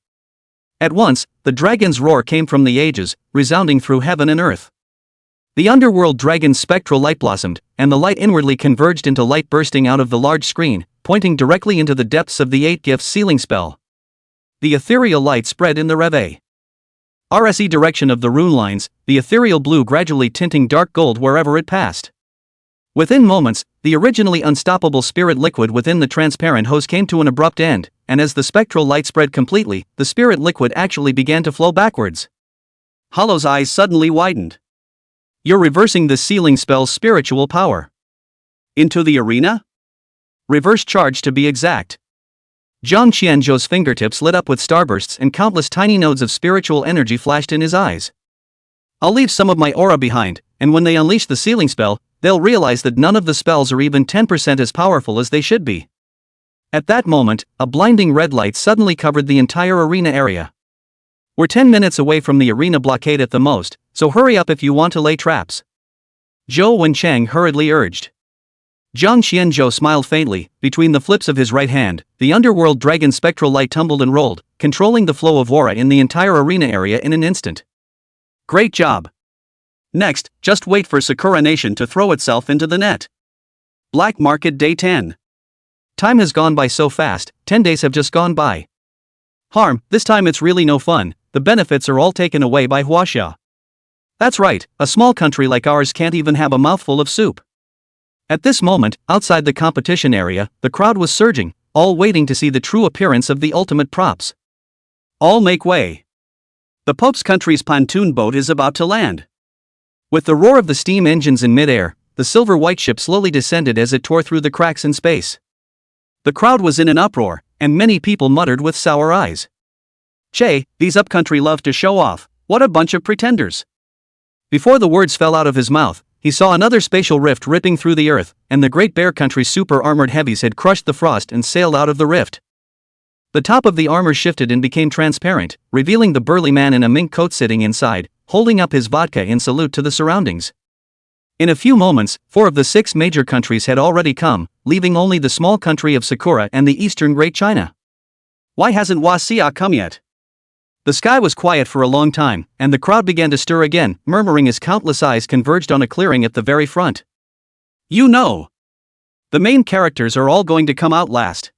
At once, the dragon's roar came from the ages, resounding through heaven and earth. The underworld dragon's spectral light blossomed, and the light inwardly converged into light bursting out of the large screen, pointing directly into the depths of the 8 gifts sealing spell. The ethereal light spread in the Reve RSE direction of the rune lines, the ethereal blue gradually tinting dark gold wherever it passed. Within moments, the originally unstoppable spirit liquid within the transparent hose came to an abrupt end, and as the spectral light spread completely, the spirit liquid actually began to flow backwards. Hollow's eyes suddenly widened. You're reversing the sealing spell's spiritual power. Into the arena? Reverse charge to be exact. Jiang Qianzhou's fingertips lit up with starbursts and countless tiny nodes of spiritual energy flashed in his eyes. I'll leave some of my aura behind, and when they unleash the sealing spell, they'll realize that none of the spells are even 10% as powerful as they should be. At that moment, a blinding red light suddenly covered the entire arena area. We're 10 minutes away from the arena blockade at the most, so hurry up if you want to lay traps. Zhou Wenchang hurriedly urged. Jiang Qianzhou smiled faintly. Between the flips of his right hand, the underworld dragon spectral light tumbled and rolled, controlling the flow of aura in the entire arena area in an instant. Great job. Next, just wait for Sakura Nation to throw itself into the net. Black Market Day 10. Time has gone by so fast, 10 days have just gone by. Harm, this time it's really no fun, the benefits are all taken away by Huaxia. That's right, a small country like ours can't even have a mouthful of soup. At this moment, outside the competition area, the crowd was surging, all waiting to see the true appearance of the ultimate props. All make way. The Pope's country's pontoon boat is about to land. With the roar of the steam engines in midair, the silver-white ship slowly descended as it tore through the cracks in space. The crowd was in an uproar, and many people muttered with sour eyes. Che, these upcountry love to show off, what a bunch of pretenders. Before the words fell out of his mouth, he saw another spatial rift ripping through the earth, and the Great Bear Country's super-armored heavies had crushed the frost and sailed out of the rift. The top of the armor shifted and became transparent, revealing the burly man in a mink coat sitting inside, holding up his vodka in salute to the surroundings. In a few moments, 4 of the 6 major countries had already come, leaving only the small country of Sakura and the eastern Great China. Why hasn't Wasia come yet? The sky was quiet for a long time, and the crowd began to stir again, murmuring as countless eyes converged on a clearing at the very front. You know! The main characters are all going to come out last.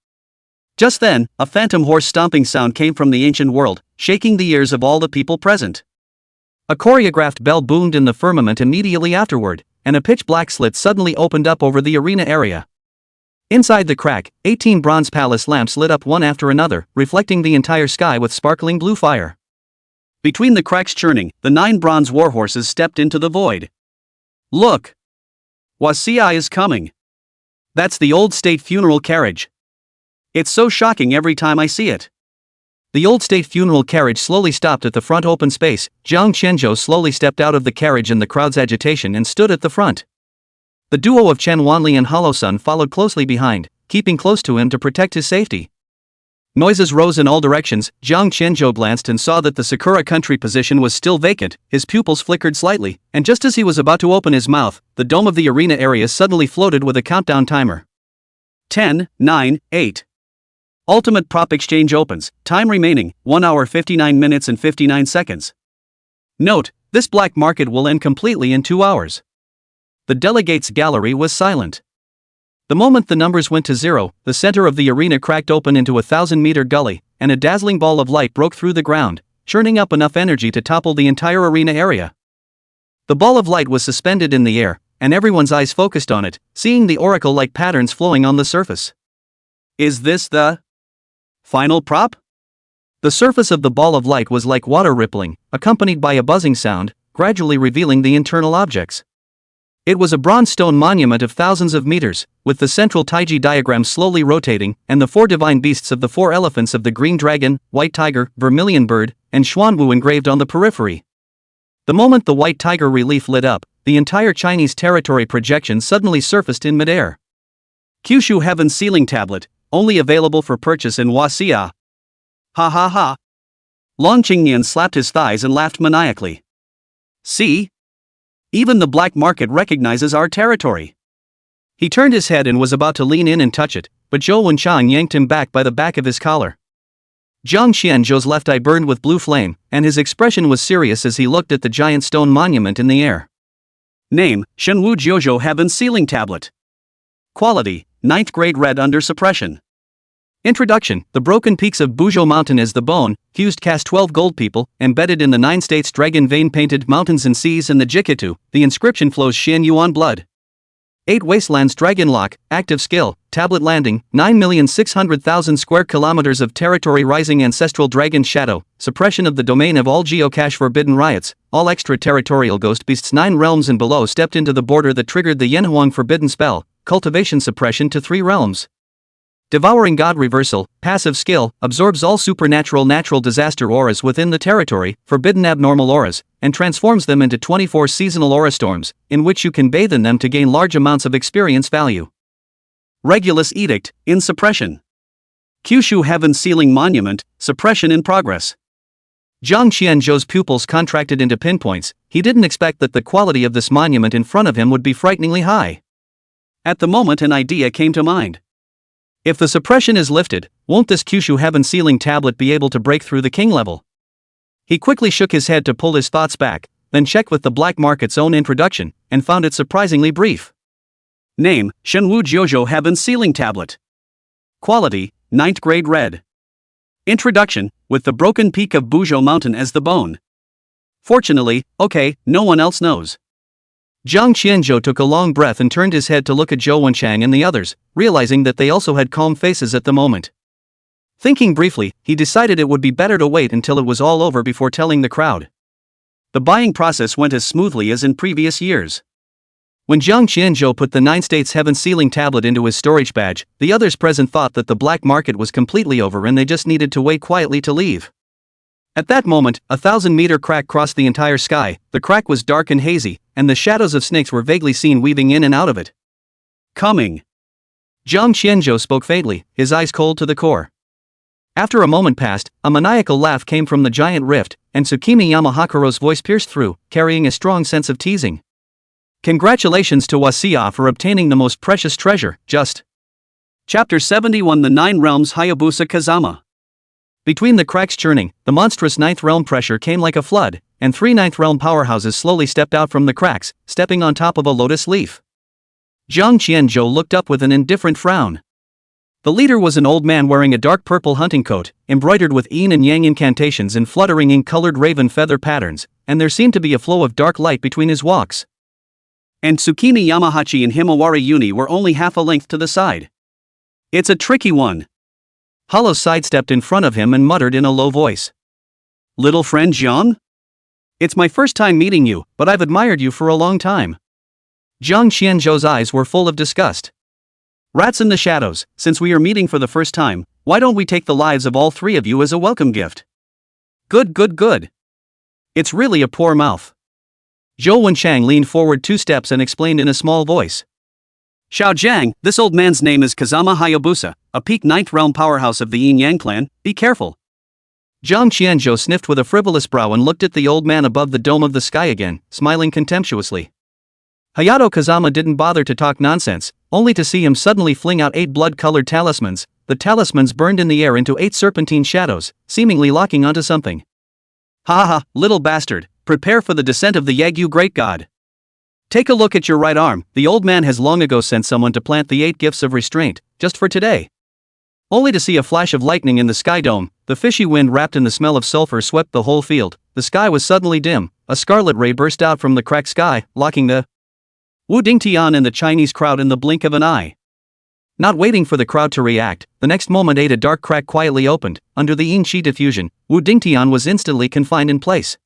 Just then, a phantom horse stomping sound came from the ancient world, shaking the ears of all the people present. A choreographed bell boomed in the firmament immediately afterward, and a pitch-black slit suddenly opened up over the arena area. Inside the crack, 18 bronze palace lamps lit up one after another, reflecting the entire sky with sparkling blue fire. Between the cracks churning, the 9 bronze warhorses stepped into the void. Look! Wasia is coming! That's the old state funeral carriage. It's so shocking every time I see it. The old state funeral carriage slowly stopped at the front open space. Jiang Qianzhou slowly stepped out of the carriage in the crowd's agitation and stood at the front. The duo of Chen Wanli and Hollow Sun followed closely behind, keeping close to him to protect his safety. Noises rose in all directions. Jiang Qianzhou glanced and saw that the Sakura country position was still vacant. His pupils flickered slightly, and just as he was about to open his mouth, the dome of the arena area suddenly floated with a countdown timer. 10, 9, 8. Ultimate prop exchange opens. Time remaining, 1 hour 59 minutes and 59 seconds. Note, this black market will end completely in 2 hours. The delegates' gallery was silent. The moment the numbers went to 0, the center of the arena cracked open into a 1,000-meter gully, and a dazzling ball of light broke through the ground, churning up enough energy to topple the entire arena area. The ball of light was suspended in the air, and everyone's eyes focused on it, seeing the oracle-like patterns flowing on the surface. Is this the final prop? The surface of the ball of light was like water rippling, accompanied by a buzzing sound, gradually revealing the internal objects. It was a bronze stone monument of thousands of meters, with the central Taiji diagram slowly rotating, and the 4 divine beasts of the 4 elephants of the green dragon, white tiger, vermilion bird, and Xuanwu engraved on the periphery. The moment the white tiger relief lit up, the entire Chinese territory projection suddenly surfaced in midair. Kyushu Heaven's Sealing Tablet, only available for purchase in Wasia. Ha ha ha. Long Qingnian slapped his thighs and laughed maniacally. See? Even the black market recognizes our territory. He turned his head and was about to lean in and touch it, but Zhou Wenchang yanked him back by the back of his collar. Jiang Qianzhou's left eye burned with blue flame, and his expression was serious as he looked at the giant stone monument in the air. Name, Shenwu Jiuzhou Heaven's Sealing Tablet. Quality, 9th grade red under suppression. Introduction. The broken peaks of Buzhou Mountain is the bone, fused cast 12 gold people, embedded in the 9 states dragon vein painted mountains and seas and the Jikitu, the inscription flows Xian Yuan blood. 8 wastelands dragon lock, active skill, tablet landing, 9,600,000 square kilometers of territory rising ancestral dragon shadow, suppression of the domain of all geocache forbidden riots, all extraterritorial ghost beasts 9 realms and below stepped into the border that triggered the Yanhuang forbidden spell, cultivation suppression to 3 realms. Devouring God reversal, passive skill, absorbs all supernatural natural disaster auras within the territory, forbidden abnormal auras, and transforms them into 24 seasonal aura storms, in which you can bathe in them to gain large amounts of experience value. Regulus Edict, in suppression. Kyushu Heaven Sealing Monument, suppression in progress. Jiang Qianzhou's pupils contracted into pinpoints. He didn't expect that the quality of this monument in front of him would be frighteningly high. At the moment an idea came to mind. If the suppression is lifted, won't this Kyushu Heaven Sealing Tablet be able to break through the king level? He quickly shook his head to pull his thoughts back, then checked with the black market's own introduction, and found it surprisingly brief. Name, Shenwu Jiuzhou Heaven Sealing Tablet. Quality, 9th grade red. Introduction, with the broken peak of Buzhou Mountain as the bone. Fortunately, okay, no one else knows. Jiang Qianzhou took a long breath and turned his head to look at Zhou Wenchang and the others, realizing that they also had calm faces at the moment. Thinking briefly, he decided it would be better to wait until it was all over before telling the crowd. The buying process went as smoothly as in previous years. When Jiang Qianzhou put the 9 states Heaven Sealing Tablet into his storage badge, the others present thought that the black market was completely over and they just needed to wait quietly to leave. At that moment, a 1,000-meter crack crossed the entire sky. The crack was dark and hazy, and the shadows of snakes were vaguely seen weaving in and out of it. Coming. Jiang Qianzhou spoke faintly, his eyes cold to the core. After a moment passed, a maniacal laugh came from the giant rift, and Tsukimi Yamahakuro's voice pierced through, carrying a strong sense of teasing. Congratulations to Wasiya for obtaining the most precious treasure, just. Chapter 71 The Nine Realms Hayabusa Kazama. Between the cracks churning, the monstrous ninth realm pressure came like a flood, and three ninth realm powerhouses slowly stepped out from the cracks, stepping on top of a lotus leaf. Jiang Qianzhou looked up with an indifferent frown. The leader was an old man wearing a dark purple hunting coat, embroidered with yin and yang incantations in fluttering ink-colored raven feather patterns, and there seemed to be a flow of dark light between his walks. And Tsukimi Yamahachi and Himawari Uni were only half a length to the side. It's a tricky one. Hollow sidestepped in front of him and muttered in a low voice. Little friend Jiang? It's my first time meeting you, but I've admired you for a long time. Jiang Qianzhou's eyes were full of disgust. Rats in the shadows, since we are meeting for the first time, why don't we take the lives of all three of you as a welcome gift? Good. It's really a poor mouth. Zhou Wenchang leaned forward 2 steps and explained in a small voice. Xiao Jiang, this old man's name is Kazama Hayabusa, a peak ninth realm powerhouse of the Yin-Yang clan, be careful. Jiang Qianzhou sniffed with a frivolous brow and looked at the old man above the dome of the sky again, smiling contemptuously. Hayato Kazama didn't bother to talk nonsense, only to see him suddenly fling out 8 blood-colored talismans. The talismans burned in the air into 8 serpentine shadows, seemingly locking onto something. Ha, little bastard, prepare for the descent of the Yagyu great god. Take a look at your right arm. The old man has long ago sent someone to plant the 8 gifts of restraint, just for today. Only to see a flash of lightning in the sky dome. The fishy wind wrapped in the smell of sulfur swept the whole field. The sky was suddenly dim. A scarlet ray burst out from the cracked sky, locking the Wu Dingtian and the Chinese crowd in the blink of an eye. Not waiting for the crowd to react, the next moment a dark crack quietly opened. Under the yin qi diffusion, Wu Dingtian was instantly confined in place.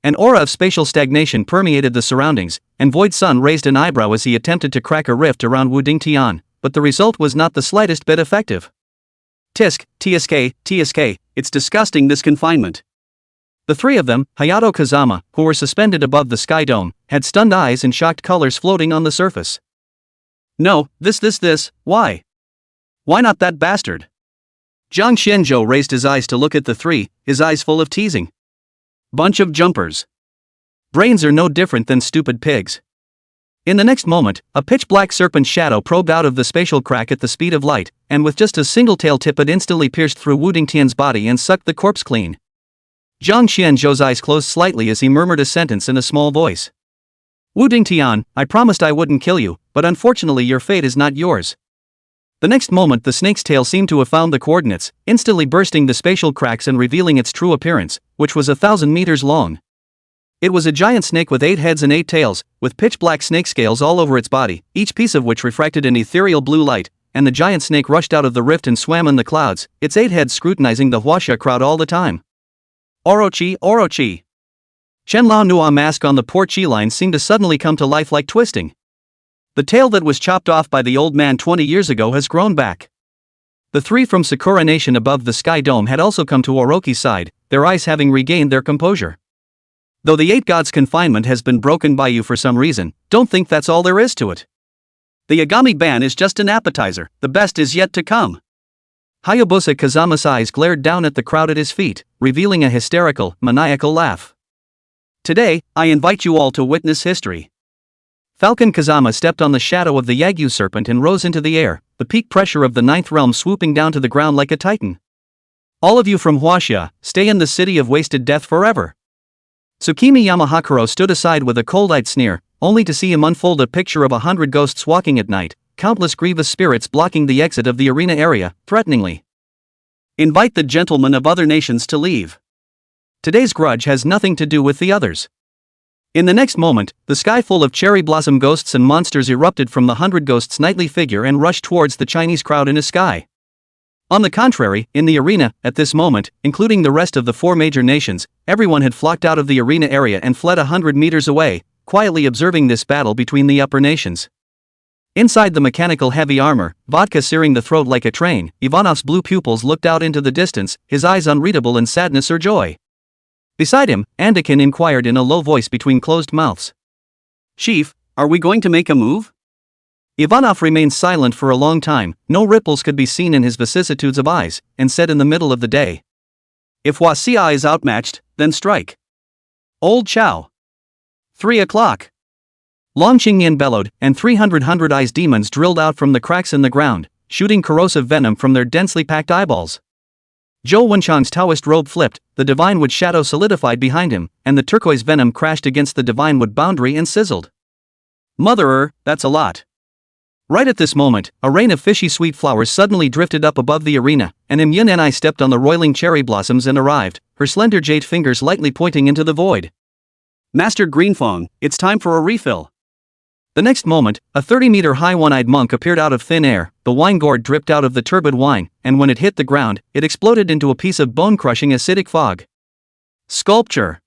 An aura of spatial stagnation permeated the surroundings, and Void Sun raised an eyebrow as he attempted to crack a rift around Wu Dingtian, but the result was not the slightest bit effective. TSK, it's disgusting, this confinement. The three of them, Hayato Kazama, who were suspended above the sky dome, had stunned eyes and shocked colors floating on the surface. No, this, why? Why not that bastard? Jiang Qianzhou raised his eyes to look at the three, his eyes full of teasing. Bunch of jumpers. Brains are no different than stupid pigs. In the next moment, a pitch-black serpent shadow probed out of the spatial crack at the speed of light, and with just a single tail tip it instantly pierced through Wu Dingtian's body and sucked the corpse clean. Jiang Qianzhou's eyes closed slightly as he murmured a sentence in a small voice. Wu Dingtian, I promised I wouldn't kill you, but unfortunately your fate is not yours. The next moment the snake's tail seemed to have found the coordinates, instantly bursting the spatial cracks and revealing its true appearance, which was 1,000 meters long. It was a giant snake with 8 heads and 8 tails, with pitch-black snake scales all over its body, each piece of which refracted an ethereal blue light, and the giant snake rushed out of the rift and swam in the clouds, its 8 heads scrutinizing the Huaxia crowd all the time. Orochi. Shenlao Nua mask on the poor chi line seemed to suddenly come to life like twisting. The tail that was chopped off by the old man 20 years ago has grown back. The three from Sakura Nation above the sky dome had also come to Orochi's side, their eyes having regained their composure. Though the 8 gods' confinement has been broken by you for some reason, don't think that's all there is to it. The Yagami ban is just an appetizer, the best is yet to come. Hayabusa Kazama's eyes glared down at the crowd at his feet, revealing a hysterical, maniacal laugh. Today, I invite you all to witness history. Falcon Kazama stepped on the shadow of the Yagyu serpent and rose into the air, the peak pressure of the 9th realm swooping down to the ground like a titan. All of you from Huaxia, stay in the city of wasted death forever. Tsukimi Yamahakuro stood aside with a cold-eyed sneer, only to see him unfold a picture of 100 ghosts walking at night, countless grievous spirits blocking the exit of the arena area, threateningly. Invite the gentlemen of other nations to leave. Today's grudge has nothing to do with the others. In the next moment, the sky full of cherry blossom ghosts and monsters erupted from the 100 ghosts' nightly figure and rushed towards the Chinese crowd in a sky. On the contrary, in the arena, at this moment, including the rest of the 4 major nations, everyone had flocked out of the arena area and fled 100 meters away, quietly observing this battle between the upper nations. Inside the mechanical heavy armor, vodka searing the throat like a train, Ivanov's blue pupils looked out into the distance, his eyes unreadable in sadness or joy. Beside him, Andakin inquired in a low voice between closed mouths. "Chief, are we going to make a move?" Ivanov remained silent for a long time, no ripples could be seen in his vicissitudes of eyes, and said in the middle of the day. "If Wasia is outmatched, then strike. Old Chow. 3 o'clock. Long Qingyan bellowed, and 300 eyes demons drilled out from the cracks in the ground, shooting corrosive venom from their densely packed eyeballs. Zhou Wenchang's Taoist robe flipped, the divine wood shadow solidified behind him, and the turquoise venom crashed against the divine wood boundary and sizzled. Motherer, that's a lot. Right at this moment, a rain of fishy sweet flowers suddenly drifted up above the arena, and Yin and I stepped on the roiling cherry blossoms and arrived, her slender jade fingers lightly pointing into the void. "Master Greenfong, it's time for a refill." The next moment, a 30-meter-high one-eyed monk appeared out of thin air, the wine gourd dripped out of the turbid wine, and when it hit the ground, it exploded into a piece of bone-crushing acidic fog. Sculpture.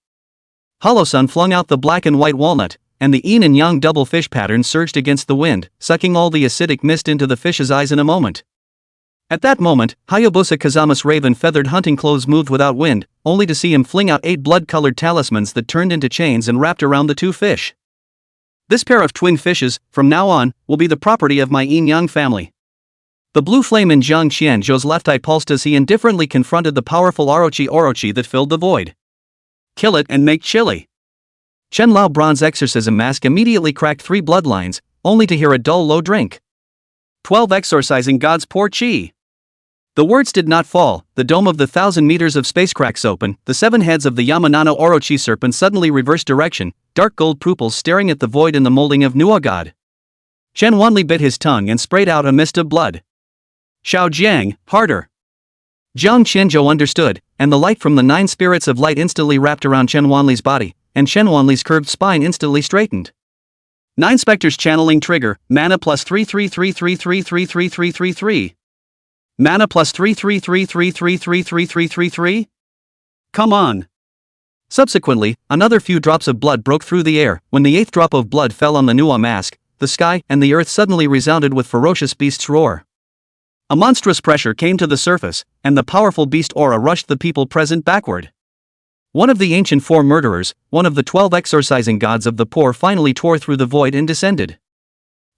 Hollow-sun flung out the black and white walnut, and the yin and yang double fish pattern surged against the wind, sucking all the acidic mist into the fish's eyes in a moment. At that moment, Hayabusa Kazama's raven-feathered hunting clothes moved without wind, only to see him fling out 8 blood-colored talismans that turned into chains and wrapped around the 2 fish. "This pair of twin fishes, from now on, will be the property of my yin-yang family." The blue flame in Jiang Qianzhou's left eye pulsed as he indifferently confronted the powerful orochi that filled the void. "Kill it and make chili." Chen Lao bronze exorcism mask immediately cracked 3 bloodlines, only to hear a dull low drink. 12 exorcising gods pour chi. The words did not fall, the dome of the 1,000 meters of space cracks open, the 7 heads of the Yamanano Orochi serpent suddenly reversed direction, dark gold pupils staring at the void in the molding of Nuwa God. Chen Wanli bit his tongue and sprayed out a mist of blood. "Xiao Jiang, harder." Jiang Qianzhou understood, and the light from the 9 spirits of light instantly wrapped around Chen Wanli's body, and Chen Wanli's curved spine instantly straightened. 9 specters channeling trigger, mana plus 33333333333. Mana plus 33333333333. Come on. Subsequently, another few drops of blood broke through the air. When the 8th drop of blood fell on the Nuwa mask, the sky and the earth suddenly resounded with ferocious beast's roar. A monstrous pressure came to the surface, and the powerful beast aura rushed the people present backward. One of the ancient 4 murderers, one of the 12 exorcising gods of the poor, finally tore through the void and descended.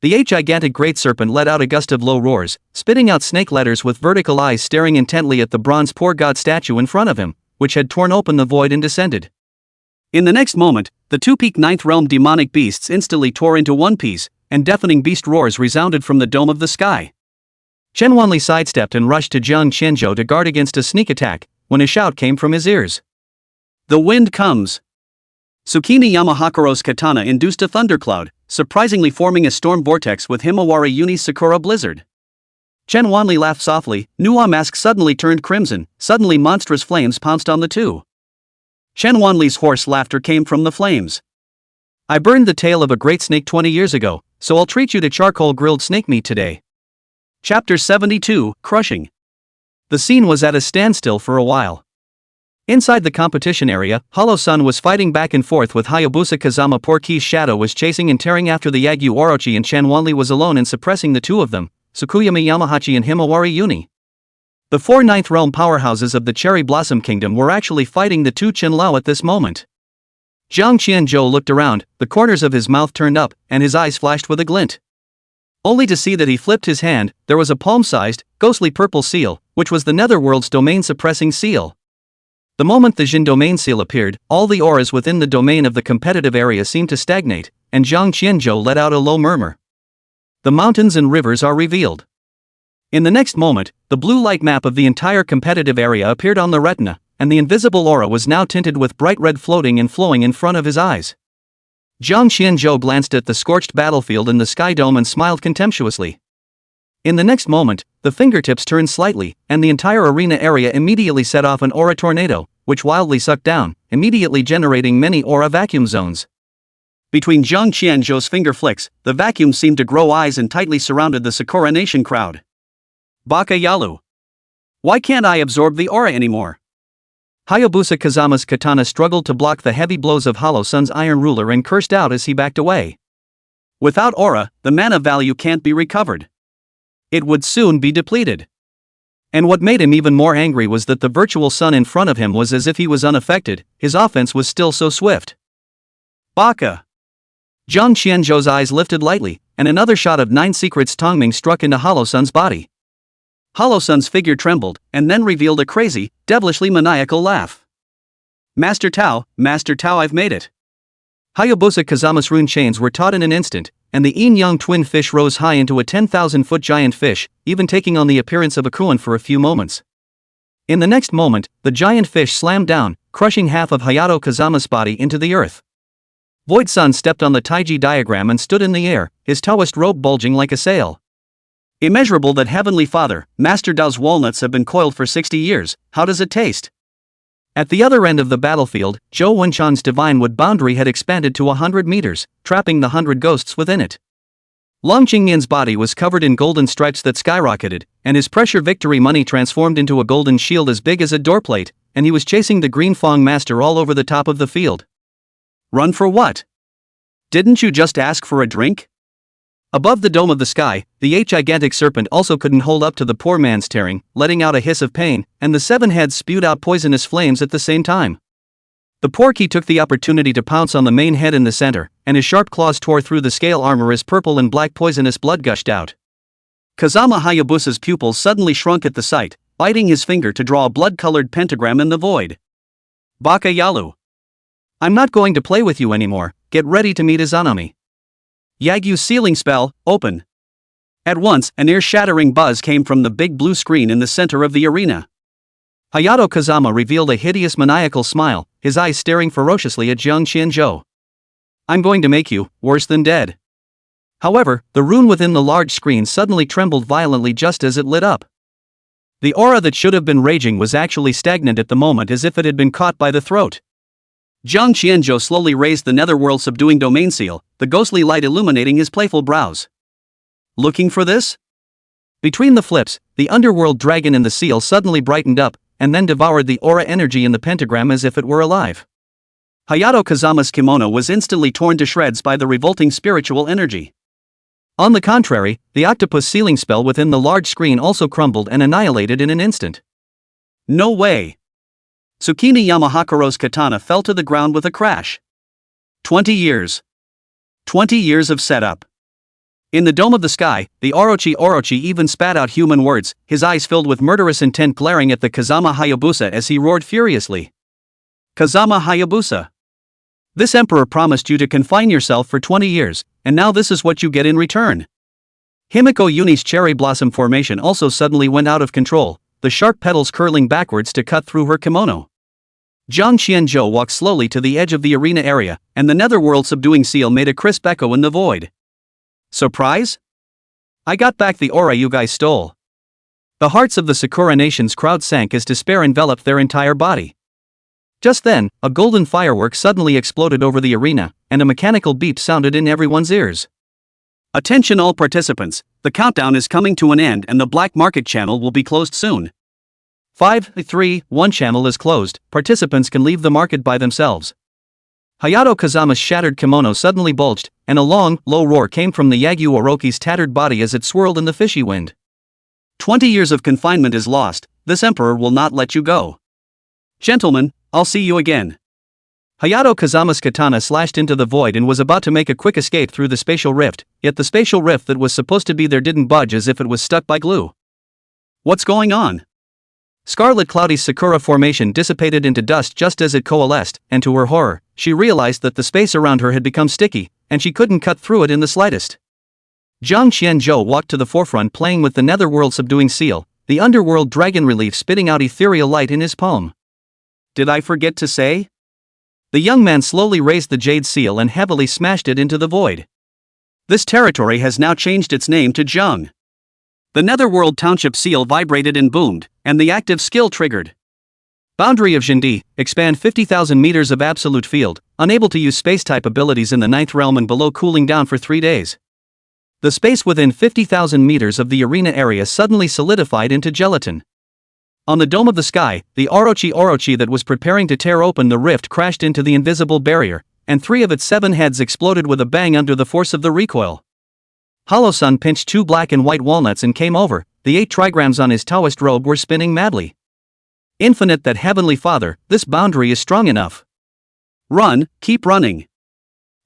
The gigantic great serpent let out a gust of low roars, spitting out snake letters with vertical eyes staring intently at the bronze poor god statue in front of him, which had torn open the void and descended. In the next moment, the 2-peak 9th realm demonic beasts instantly tore into one piece, and deafening beast roars resounded from the dome of the sky. Chen Wanli sidestepped and rushed to Jiang Qianzhou to guard against a sneak attack, when a shout came from his ears. "The wind comes!" Tsukini Yamahakuro's katana induced a thundercloud, surprisingly forming a storm vortex with Himawari Uni's Sakura blizzard. Chen Wanli laughed softly, Nuwa mask suddenly turned crimson, suddenly monstrous flames pounced on the 2. Chen Wanli's hoarse laughter came from the flames. "I burned the tail of a great snake 20 years ago, so I'll treat you to charcoal grilled snake meat today." Chapter 72, Crushing. The scene was at a standstill for a while. Inside the competition area, Hollow-sun was fighting back and forth with Hayabusa Kazama. Porky's shadow was chasing and tearing after the Yagyu Orochi, and Chen Wanli was alone and suppressing the 2 of them, Tsukuyama Yamahachi and Himawari Uni. The 4 ninth realm powerhouses of the Cherry Blossom Kingdom were actually fighting the 2 Chen Lao at this moment. Jiang Qianzhou looked around, the corners of his mouth turned up, and his eyes flashed with a glint. Only to see that he flipped his hand, there was a palm-sized, ghostly purple seal, which was the Netherworld's domain-suppressing seal. The moment the Jin domain seal appeared, all the auras within the domain of the competitive area seemed to stagnate, and Jiang Qianzhou let out a low murmur. The mountains and rivers are revealed. In the next moment, the blue light map of the entire competitive area appeared on the retina, and the invisible aura was now tinted with bright red floating and flowing in front of his eyes. Jiang Qianzhou glanced at the scorched battlefield in the sky dome and smiled contemptuously. In the next moment, the fingertips turned slightly, and the entire arena area immediately set off an aura tornado, which wildly sucked down, immediately generating many aura vacuum zones. Between Jiang Qianzhou's finger flicks, the vacuum seemed to grow eyes and tightly surrounded the Sakura Nation crowd. Baka Yalu. Why can't I absorb the aura anymore? Hayabusa Kazama's katana struggled to block the heavy blows of Hollow-sun's iron ruler and cursed out as he backed away. Without aura, the mana value can't be recovered. It would soon be depleted. And what made him even more angry was that the virtual sun in front of him was as if he was unaffected, his offense was still so swift. Baka! Zhang Qianzhou's eyes lifted lightly, and another shot of Nine Secrets Tongming struck into Hollow Sun's body. Hollow Sun's figure trembled, and then revealed a crazy, devilishly maniacal laugh. Master Tao, I've made it. Hayabusa Kazama's rune chains were taut in an instant, and the yin-yang twin fish rose high into a 10,000-foot giant fish, even taking on the appearance of a koan for a few moments. In the next moment, the giant fish slammed down, crushing half of Hayato Kazama's body into the earth. Void Sun stepped on the Taiji diagram and stood in the air, his Taoist robe bulging like a sail. Immeasurable that Heavenly Father, Master Dao's walnuts have been coiled for 60 years, how does it taste? At the other end of the battlefield, Zhou Wenchan's divine wood boundary had expanded to 100 meters, trapping the 100 ghosts within it. Long Qingyan's body was covered in golden stripes that skyrocketed, and his pressure victory money transformed into a golden shield as big as a doorplate, and he was chasing the Green Fong Master all over the top of the field. Run for what? Didn't you just ask for a drink? Above the dome of the sky, the gigantic serpent also couldn't hold up to the poor man's tearing, letting out a hiss of pain, and the 7 heads spewed out poisonous flames at the same time. The porky took the opportunity to pounce on the main head in the center, and his sharp claws tore through the scale armor as purple and black poisonous blood gushed out. Kazama Hayabusa's pupils suddenly shrunk at the sight, biting his finger to draw a blood-colored pentagram in the void. Baka Yalu. I'm not going to play with you anymore, get ready to meet Izanami. Yagyu's sealing spell, open. At once, an ear-shattering buzz came from the big blue screen in the center of the arena. Hayato Kazama revealed a hideous maniacal smile, his eyes staring ferociously at Zhang Qianzhou. I'm going to make you worse than dead. However, the rune within the large screen suddenly trembled violently just as it lit up. The aura that should have been raging was actually stagnant at the moment, as if it had been caught by the throat. Zhang Qianzhou slowly raised the netherworld subduing domain seal, the ghostly light illuminating his playful brows. Looking for this? Between the flips, the underworld dragon in the seal suddenly brightened up, and then devoured the aura energy in the pentagram as if it were alive. Hayato Kazama's kimono was instantly torn to shreds by the revolting spiritual energy. On the contrary, the octopus sealing spell within the large screen also crumbled and annihilated in an instant. No way! Tsukini Yamahakuro's katana fell to the ground with a crash. 20 years. 20 years of setup. In the dome of the sky, the Orochi even spat out human words, his eyes filled with murderous intent glaring at the Kazama Hayabusa as he roared furiously. Kazama Hayabusa. This emperor promised you to confine yourself for 20 years, and now this is what you get in return. Himiko Yuni's cherry blossom formation also suddenly went out of control, the sharp petals curling backwards to cut through her kimono. Zhang Qianzhou walked slowly to the edge of the arena area, and the netherworld subduing seal made a crisp echo in the void. Surprise? I got back the aura you guys stole. The hearts of the Sakura Nation's crowd sank as despair enveloped their entire body. Just then, a golden firework suddenly exploded over the arena, and a mechanical beep sounded in everyone's ears. Attention all participants, the countdown is coming to an end and the black market channel will be closed soon. 5, 3, 1 channel is closed, participants can leave the market by themselves. Hayato Kazama's shattered kimono suddenly bulged, and a long, low roar came from the Yagyu Orochi's tattered body as it swirled in the fishy wind. 20 years of confinement is lost, this emperor will not let you go. Gentlemen, I'll see you again. Hayato Kazama's katana slashed into the void and was about to make a quick escape through the spatial rift, yet the spatial rift that was supposed to be there didn't budge as if it was stuck by glue. What's going on? Scarlet Cloudy's Sakura formation dissipated into dust just as it coalesced, and to her horror, she realized that the space around her had become sticky, and she couldn't cut through it in the slightest. Zhang Qianzhou walked to the forefront playing with the netherworld subduing seal, the underworld dragon relief spitting out ethereal light in his palm. Did I forget to say? The young man slowly raised the jade seal and heavily smashed it into the void. This territory has now changed its name to Zheng. The netherworld township seal vibrated and boomed, and the active skill triggered. Boundary of Zhendi, expand 50,000 meters of absolute field, unable to use space-type abilities in the 9th realm and below, cooling down for 3 days. The space within 50,000 meters of the arena area suddenly solidified into gelatin. On the dome of the sky, the Orochi that was preparing to tear open the rift crashed into the invisible barrier, and 3 of its 7 heads exploded with a bang under the force of the recoil. Hollow Sun pinched 2 black and white walnuts and came over, the 8 trigrams on his Taoist robe were spinning madly. Infinite that Heavenly Father, this boundary is strong enough. Run, keep running.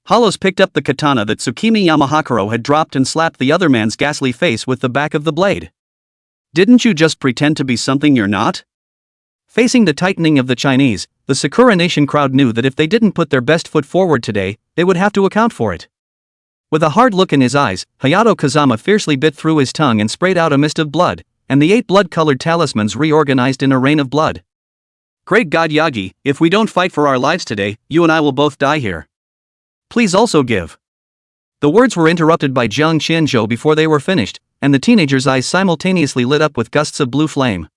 Hollows picked up the katana that Tsukimi Yamahakuro had dropped and slapped the other man's ghastly face with the back of the blade. Didn't you just pretend to be something you're not? Facing the tightening of the Chinese, the Sakura Nation crowd knew that if they didn't put their best foot forward today, they would have to account for it. With a hard look in his eyes, Hayato Kazama fiercely bit through his tongue and sprayed out a mist of blood, and the 8 blood-colored talismans reorganized in a rain of blood. Great God Yagi, if we don't fight for our lives today, you and I will both die here. Please also give. The words were interrupted by Jiang Qianzhou before they were finished, and the teenager's eyes simultaneously lit up with gusts of blue flame.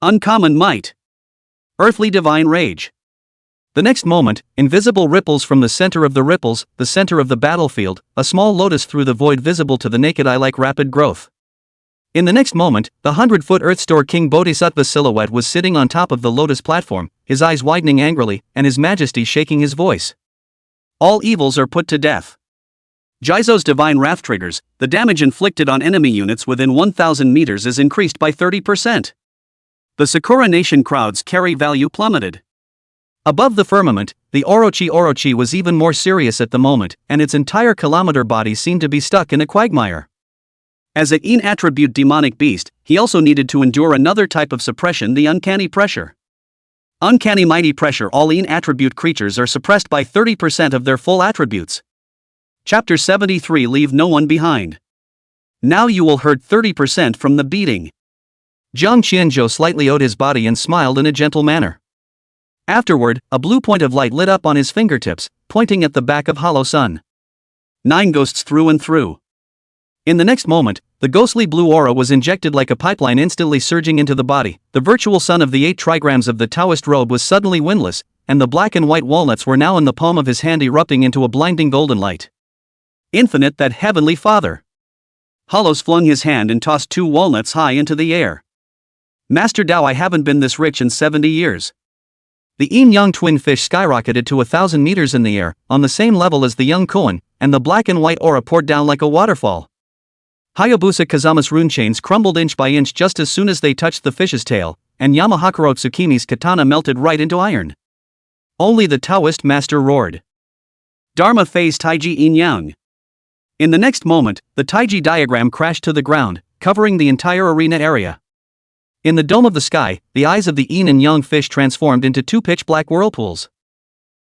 Uncommon might. Earthly divine rage. The next moment, invisible ripples from the center of the ripples, the center of the battlefield, a small lotus through the void visible to the naked eye like rapid growth. In the next moment, the 100-foot Earth Store King Bodhisattva silhouette was sitting on top of the lotus platform, his eyes widening angrily, and his majesty shaking his voice. All evils are put to death. Jizo's divine wrath triggers, the damage inflicted on enemy units within 1,000 meters is increased by 30%. The Sakura Nation crowd's carry value plummeted. Above the firmament, the Orochi was even more serious at the moment, and its entire kilometer body seemed to be stuck in a quagmire. As an in-attribute demonic beast, he also needed to endure another type of suppression, the uncanny pressure. Uncanny mighty pressure. All in-attribute creatures are suppressed by 30% of their full attributes. Chapter 73. Leave no one behind. Now you will hurt 30% from the beating. Jiang Qianzhou slightly owed his body and smiled in a gentle manner. Afterward, a blue point of light lit up on his fingertips, pointing at the back of Hollow Sun. 9 ghosts through and through. In the next moment, the ghostly blue aura was injected like a pipeline, instantly surging into the body. The virtual sun of the 8 trigrams of the Taoist robe was suddenly windless, and the black and white walnuts were now in the palm of his hand, erupting into a blinding golden light. Infinite that Heavenly Father. Hollows flung his hand and tossed 2 walnuts high into the air. Master Dao, I haven't been this rich in 70 years. The yin-yang twin fish skyrocketed to 1,000 meters in the air, on the same level as the young koan, and the black and white aura poured down like a waterfall. Hayabusa Kazama's rune chains crumbled inch by inch just as soon as they touched the fish's tail, and Yamahakuro Tsukimi's katana melted right into iron. Only the Taoist master roared. Dharma phase Taiji yin-yang. In the next moment, the Taiji diagram crashed to the ground, covering the entire arena area. In the dome of the sky, the eyes of the yin and yang fish transformed into 2 pitch-black whirlpools.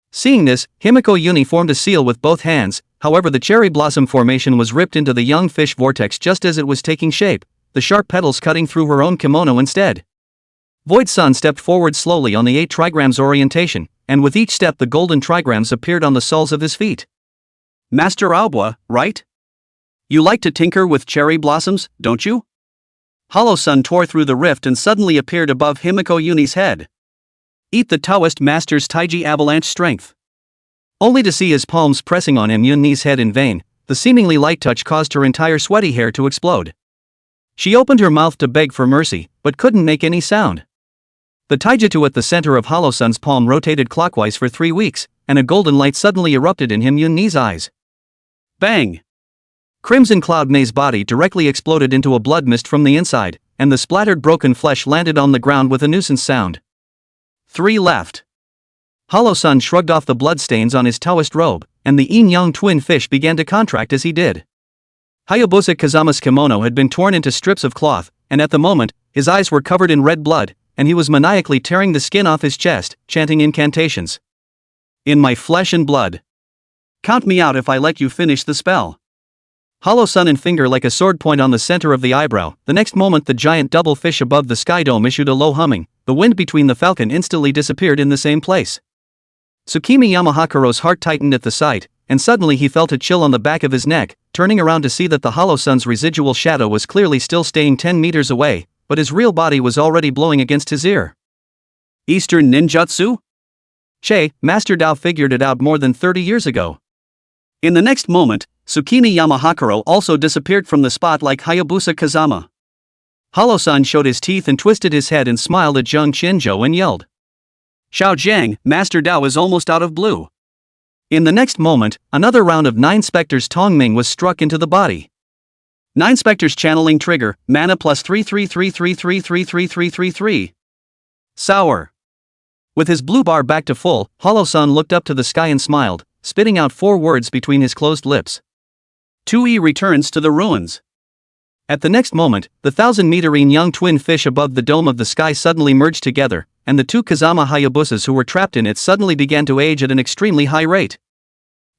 Seeing this, Himiko Uni formed a seal with both hands. However, the cherry blossom formation was ripped into the young fish vortex just as it was taking shape, the sharp petals cutting through her own kimono instead. Void Sun stepped forward slowly on the 8 trigrams orientation, and with each step the golden trigrams appeared on the soles of his feet. Master Aobwa, right? You like to tinker with cherry blossoms, don't you? Hollow Sun tore through the rift and suddenly appeared above Himiko Uni's head. Eat the Taoist master's Taiji avalanche strength. Only to see his palms pressing on Yunni's head in vain, the seemingly light touch caused her entire sweaty hair to explode. She opened her mouth to beg for mercy, but couldn't make any sound. The taijutsu at the center of Hollow Sun's palm rotated clockwise for 3 weeks, and a golden light suddenly erupted in Yunni's eyes. Bang! Crimson Cloud Nei's body directly exploded into a blood mist from the inside, and the splattered broken flesh landed on the ground with a nuisance sound. 3 left. Hollow Sun shrugged off the bloodstains on his Taoist robe, and the yin-yang twin fish began to contract as he did. Hayabusa Kazama's kimono had been torn into strips of cloth, and at the moment, his eyes were covered in red blood, and he was maniacally tearing the skin off his chest, chanting incantations. In my flesh and blood. Count me out if I let you finish the spell. Hollow Sun and finger like a sword point on the center of the eyebrow. The next moment the giant double fish above the sky dome issued a low humming. The wind between the falcon instantly disappeared in the same place. Tsukimi Yamahakuro's heart tightened at the sight, and suddenly he felt a chill on the back of his neck, turning around to see that the Hollow Sun's residual shadow was clearly still staying 10 meters away, but his real body was already blowing against his ear. Eastern Ninjutsu? Che, Master Dao figured it out more than 30 years ago. In the next moment, Tsukimi Yamahakuro also disappeared from the spot like Hayabusa Kazama. Hollow Sun showed his teeth and twisted his head and smiled at Jiang Qianzhou and yelled. Xiao Jiang, Master Dao is almost out of blue. In the next moment, another round of 9 specters Tongming was struck into the body. 9 Spectres channeling trigger, mana plus 33333333333. Sour. With his blue bar back to full, Hollow Sun looked up to the sky and smiled, spitting out 4 words between his closed lips. 2E returns to the ruins. At the next moment, the 1,000-meterine young twin fish above the dome of the sky suddenly merged together, and the 2 Kazama Hayabusas who were trapped in it suddenly began to age at an extremely high rate.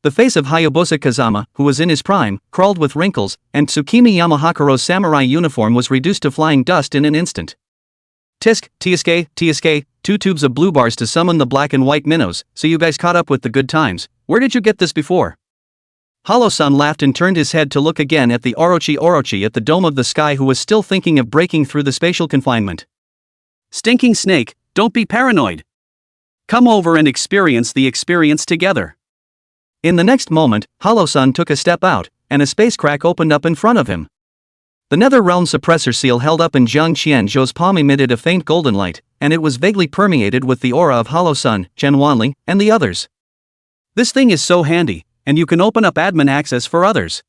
The face of Hayabusa Kazama, who was in his prime, crawled with wrinkles, and Tsukimi Yamahakuro's samurai uniform was reduced to flying dust in an instant. Tisk, TSK, 2 tubes of blue bars to summon the black and white minnows, so you guys caught up with the good times. Where did you get this before? Hollow Sun laughed and turned his head to look again at the Orochi at the dome of the sky, who was still thinking of breaking through the spatial confinement. Stinking snake, don't be paranoid. Come over and experience the experience together. In the next moment, Hollow Sun took a step out, and a space crack opened up in front of him. The Nether Realm suppressor seal held up in Jiang Qianzhou's palm emitted a faint golden light, and it was vaguely permeated with the aura of Hollow Sun, Chen Wanli, and the others. This thing is so handy, and you can open up admin access for others.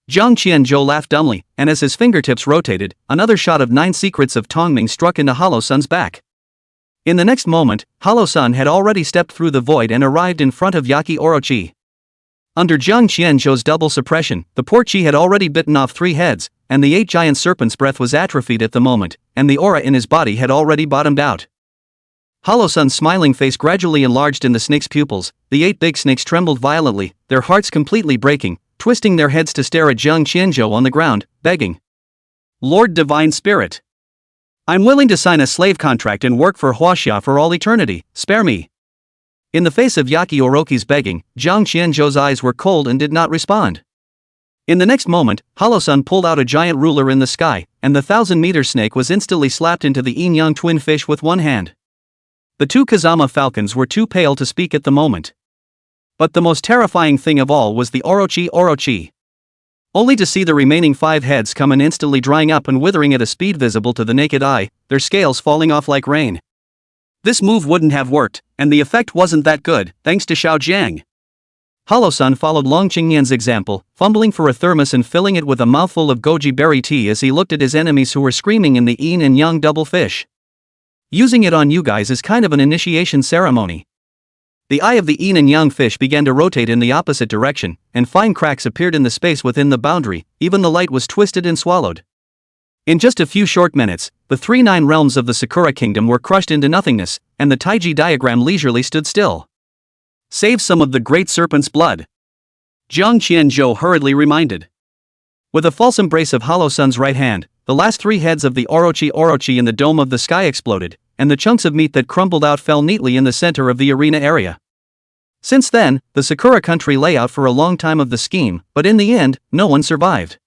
Jiang Qianzhou laughed dumbly, and as his fingertips rotated, another shot of 9 secrets of Tongming struck into Hollow Sun's back. In the next moment, Hollow Sun had already stepped through the void and arrived in front of Yaki Orochi. Under Jiang Qianzhou's double suppression, the poor Qi had already bitten off 3 heads, and the 8 giant serpent's breath was atrophied at the moment, and the aura in his body had already bottomed out. Hollow Sun's smiling face gradually enlarged in the snake's pupils. The 8 big snakes trembled violently, their hearts completely breaking, twisting their heads to stare at Jiang Qianzhou on the ground, begging. Lord Divine Spirit. I'm willing to sign a slave contract and work for Huaxia for all eternity, spare me. In the face of Yaki Orochi's begging, Jiang Qianzhou's eyes were cold and did not respond. In the next moment, Hollow Sun pulled out a giant ruler in the sky, and the 1,000-meter snake was instantly slapped into the yin-yang twin fish with one hand. The 2 Kazama falcons were too pale to speak at the moment. But the most terrifying thing of all was the Orochi. Only to see the remaining 5 heads come and instantly drying up and withering at a speed visible to the naked eye, their scales falling off like rain. This move wouldn't have worked, and the effect wasn't that good, thanks to Xiao Jiang. Hollow Sun followed Long Qingyan's example, fumbling for a thermos and filling it with a mouthful of goji berry tea as he looked at his enemies who were screaming in the yin and yang double fish. Using it on you guys is kind of an initiation ceremony. The eye of the yin and yang fish began to rotate in the opposite direction, and fine cracks appeared in the space within the boundary, even the light was twisted and swallowed. In just a few short minutes, the 3 9 realms of the Sakura Kingdom were crushed into nothingness, and the Taiji diagram leisurely stood still. Save some of the great serpent's blood. Jiang Qianzhou hurriedly reminded. With a false embrace of Hollow Sun's right hand, the last 3 heads of the Orochi in the dome of the sky exploded, and the chunks of meat that crumbled out fell neatly in the center of the arena area. Since then, the Sakura country lay out for a long time of the scheme, but in the end, no one survived.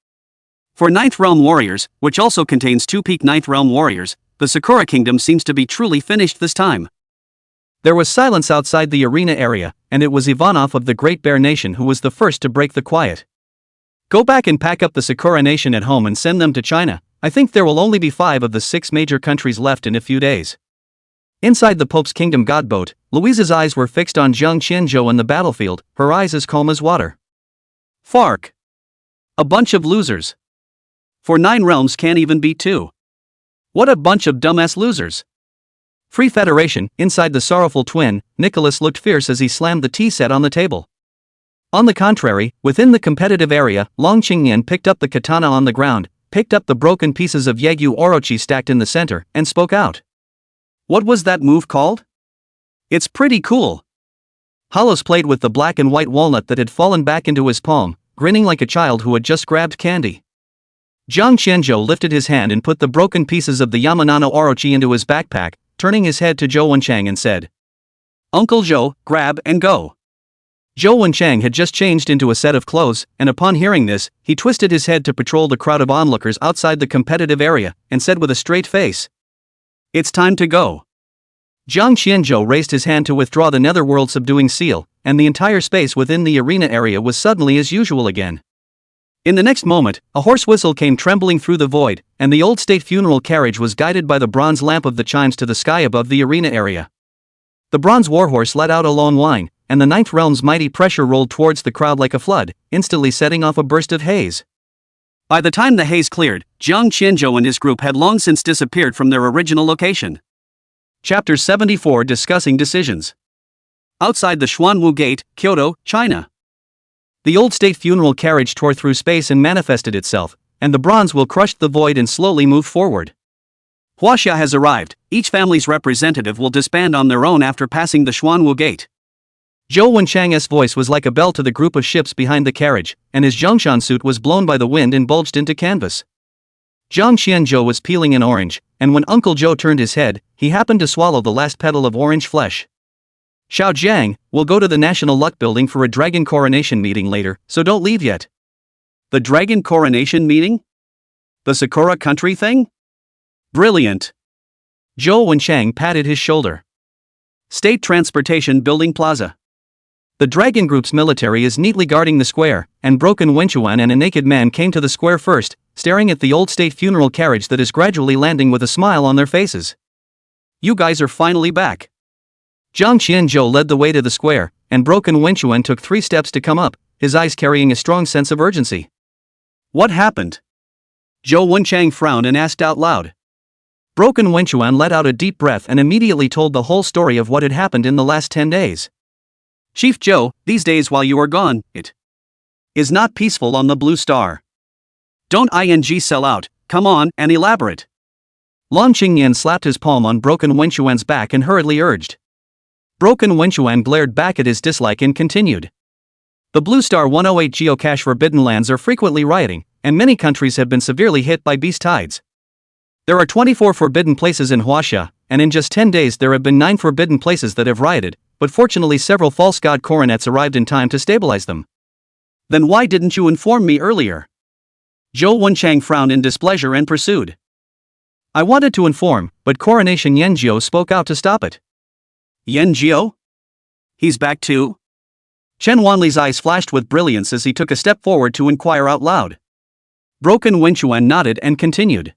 For 9th Realm warriors, which also contains 2 peak 9th Realm warriors, the Sakura Kingdom seems to be truly finished this time. There was silence outside the arena area, and it was Ivanov of the Great Bear Nation who was the first to break the quiet. Go back and pack up the Sakura Nation at home and send them to China. I think there will only be 5 of the 6 major countries left in a few days. Inside the Pope's Kingdom godboat, Louise's eyes were fixed on Jiang Qianzhou on the battlefield, her eyes as calm as water. Fark. A bunch of losers. For 9 realms can't even beat 2. What a bunch of dumbass losers. Free Federation. Inside the sorrowful twin, Nicholas looked fierce as he slammed the tea set on the table. On the contrary, within the competitive area, Long Qingyan picked up the katana on the ground, picked up the broken pieces of Yagyu Orochi stacked in the center, and spoke out. What was that move called? It's pretty cool. Hollows played with the black and white walnut that had fallen back into his palm, grinning like a child who had just grabbed candy. Jiang Qianzhou lifted his hand and put the broken pieces of the Yamanano Orochi into his backpack, turning his head to Zhou Wenchang and said, Uncle Zhou, grab and go. Zhou Wenchang had just changed into a set of clothes, and upon hearing this, he twisted his head to patrol the crowd of onlookers outside the competitive area, and said with a straight face, It's time to go. Jiang Qianzhou raised his hand to withdraw the netherworld subduing seal, and the entire space within the arena area was suddenly as usual again. In the next moment, a hoarse whistle came trembling through the void, and the old state funeral carriage was guided by the bronze lamp of the chimes to the sky above the arena area. The bronze warhorse let out a long whine, and the 9th realm's mighty pressure rolled towards the crowd like a flood, instantly setting off a burst of haze. By the time the haze cleared, Jiang Qianzhou and his group had long since disappeared from their original location. Chapter 74 Discussing Decisions. Outside the Xuanwu Gate, Kyoto, China. The old state funeral carriage tore through space and manifested itself, and the bronze wheel crushed the void and slowly moved forward. Huaxia has arrived. Each family's representative will disband on their own after passing the Xuanwu Gate. Zhou Wenchang's voice was like a bell to the group of ships behind the carriage, and his Zhongshan suit was blown by the wind and bulged into canvas. Jiang Qianzhou was peeling an orange, and when Uncle Zhou turned his head, he happened to swallow the last petal of orange flesh. Xiao Jiang, we'll go to the National Luck Building for a dragon coronation meeting later, so don't leave yet. The dragon coronation meeting? The Sakura country thing? Brilliant. Zhou Wenchang patted his shoulder. State Transportation Building Plaza. The Dragon Group's military is neatly guarding the square, and Broken Wenchuan and a naked man came to the square first, staring at the old state funeral carriage that is gradually landing with a smile on their faces. You guys are finally back. Jiang Qianzhou led the way to the square, and Broken Wenchuan took 3 steps to come up, his eyes carrying a strong sense of urgency. What happened? Zhou Wenchang frowned and asked out loud. Broken Wenchuan let out a deep breath and immediately told the whole story of what had happened in the last 10 days. Chief Zhou, these days while you are gone, it is not peaceful on the Blue Star. Don't sell out, come on, and elaborate. Lan Qingyan slapped his palm on Broken Wenchuan's back and hurriedly urged. Broken Wenchuan glared back at his dislike and continued. The Blue Star 108 geocache forbidden lands are frequently rioting, and many countries have been severely hit by beast tides. There are 24 forbidden places in Huaxia, and in just 10 days there have been 9 forbidden places that have rioted, but fortunately several false god coronets arrived in time to stabilize them. Then why didn't you inform me earlier? Zhou Wenchang frowned in displeasure and pursued. I wanted to inform, but Coronation Yanjiu spoke out to stop it. Yanjiu? He's back too? Chen Wanli's eyes flashed with brilliance as he took a step forward to inquire out loud. Broken Wenchuan nodded and continued.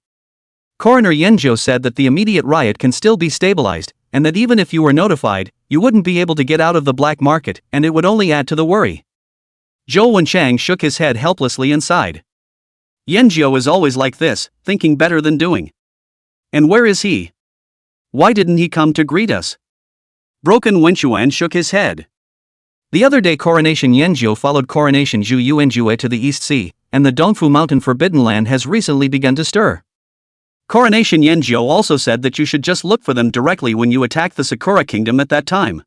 Coroner Yanjiu said that the immediate riot can still be stabilized, and that even if you were notified, you wouldn't be able to get out of the black market, and it would only add to the worry. Zhou Wenchang shook his head helplessly and sighed. Yanjiu is always like this, thinking better than doing. And where is he? Why didn't he come to greet us? Broken Wenchuan shook his head. The other day Coronation Yanjiu followed Coronation Zhu Yuanjue to the East Sea, and the Dongfu Mountain Forbidden Land has recently begun to stir. Coronation Yanjiu also said that you should just look for them directly when you attack the Sakura Kingdom at that time.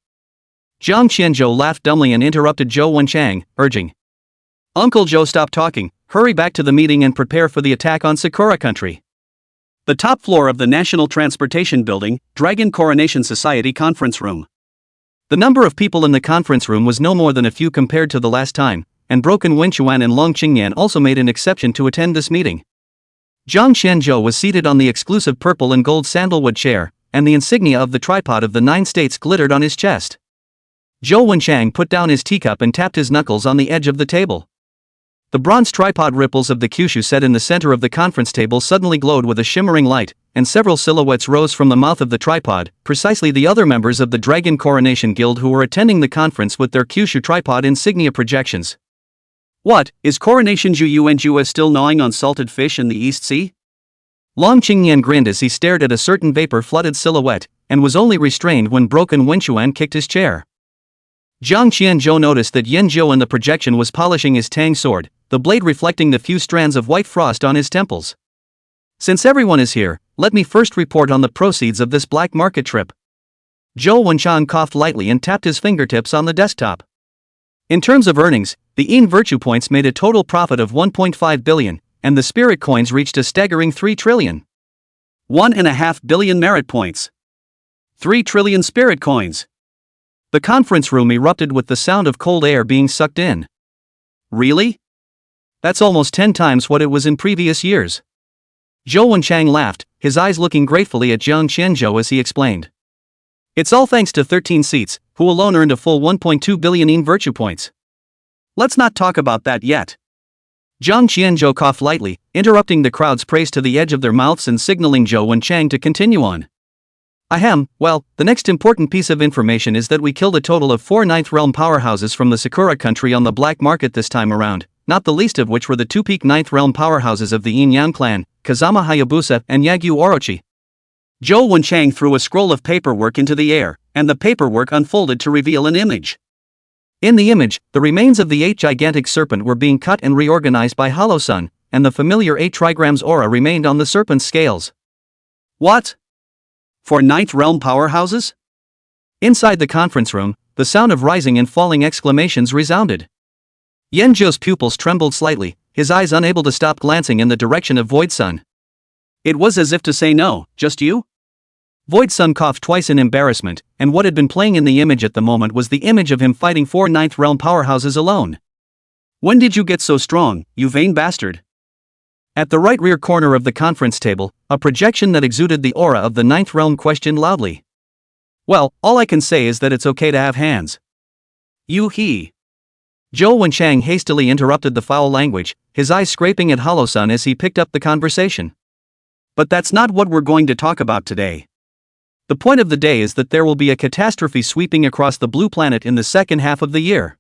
Jiang Qianzhou laughed dumbly and interrupted Zhou Wenchang, urging. Uncle Zhou, stop talking, hurry back to the meeting and prepare for the attack on Sakura Country. The top floor of the National Transportation Building, Dragon Coronation Society Conference Room. The number of people in the conference room was no more than a few compared to the last time, and Broken Wenchuan and Long Qingyan also made an exception to attend this meeting. Jiang Qianzhou was seated on the exclusive purple and gold sandalwood chair, and the insignia of the tripod of the 9 states glittered on his chest. Zhou Wenchang put down his teacup and tapped his knuckles on the edge of the table. The bronze tripod ripples of the Kyushu set in the center of the conference table suddenly glowed with a shimmering light, and several silhouettes rose from the mouth of the tripod, precisely the other members of the Dragon Coronation Guild who were attending the conference with their Kyushu tripod insignia projections. What, is Coronation Zhu Yuanjue still gnawing on salted fish in the East Sea? Long Qingyan grinned as he stared at a certain vapor-flooded silhouette, and was only restrained when Broken Wenchuan kicked his chair. Jiang Qianzhou noticed that Yanjiu in the projection was polishing his tang sword, the blade reflecting the few strands of white frost on his temples. Since everyone is here, let me first report on the proceeds of this black market trip. Zhou Wenchang coughed lightly and tapped his fingertips on the desktop. In terms of earnings, the Yin Virtue Points made a total profit of 1.5 billion, and the Spirit Coins reached a staggering 3 trillion. 1.5 billion Merit Points. 3 trillion Spirit Coins. The conference room erupted with the sound of cold air being sucked in. Really? That's almost 10 times what it was in previous years. Zhou Wenchang laughed, his eyes looking gratefully at Jiang Qianzhou as he explained. It's all thanks to 13 seats, who alone earned a full 1.2 billion Yin Virtue Points. Let's not talk about that yet. Jiang Qianzhou coughed lightly, interrupting the crowd's praise to the edge of their mouths and signaling Zhou Wenchang to continue on. Ahem, well, the next important piece of information is that we killed a total of 4 Ninth Realm powerhouses from the Sakura country on the black market this time around, not the least of which were the two peak 9th realm powerhouses of the Yin-Yang clan, Kazama Hayabusa and Yagyu Orochi. Zhou Wenchang threw a scroll of paperwork into the air, and the paperwork unfolded to reveal an image. In the image, the remains of the 8 gigantic serpent were being cut and reorganized by Hollow Sun, and the familiar 8 trigrams aura remained on the serpent's scales. What? For 9th realm powerhouses? Inside the conference room, the sound of rising and falling exclamations resounded. Yanzhou's pupils trembled slightly, his eyes unable to stop glancing in the direction of Void Sun. It was as if to say, no, just you? Void Sun coughed twice in embarrassment, and what had been playing in the image at the moment was the image of him fighting 4 9th realm powerhouses alone. When did you get so strong, you vain bastard? At the right rear corner of the conference table, a projection that exuded the aura of the 9th realm questioned loudly. Well, all I can say is that it's okay to have hands. He. Zhou Wenchang hastily interrupted the foul language, his eyes scraping at Hollow Sun as he picked up the conversation. But that's not what we're going to talk about today. The point of the day is that there will be a catastrophe sweeping across the blue planet in the second half of the year.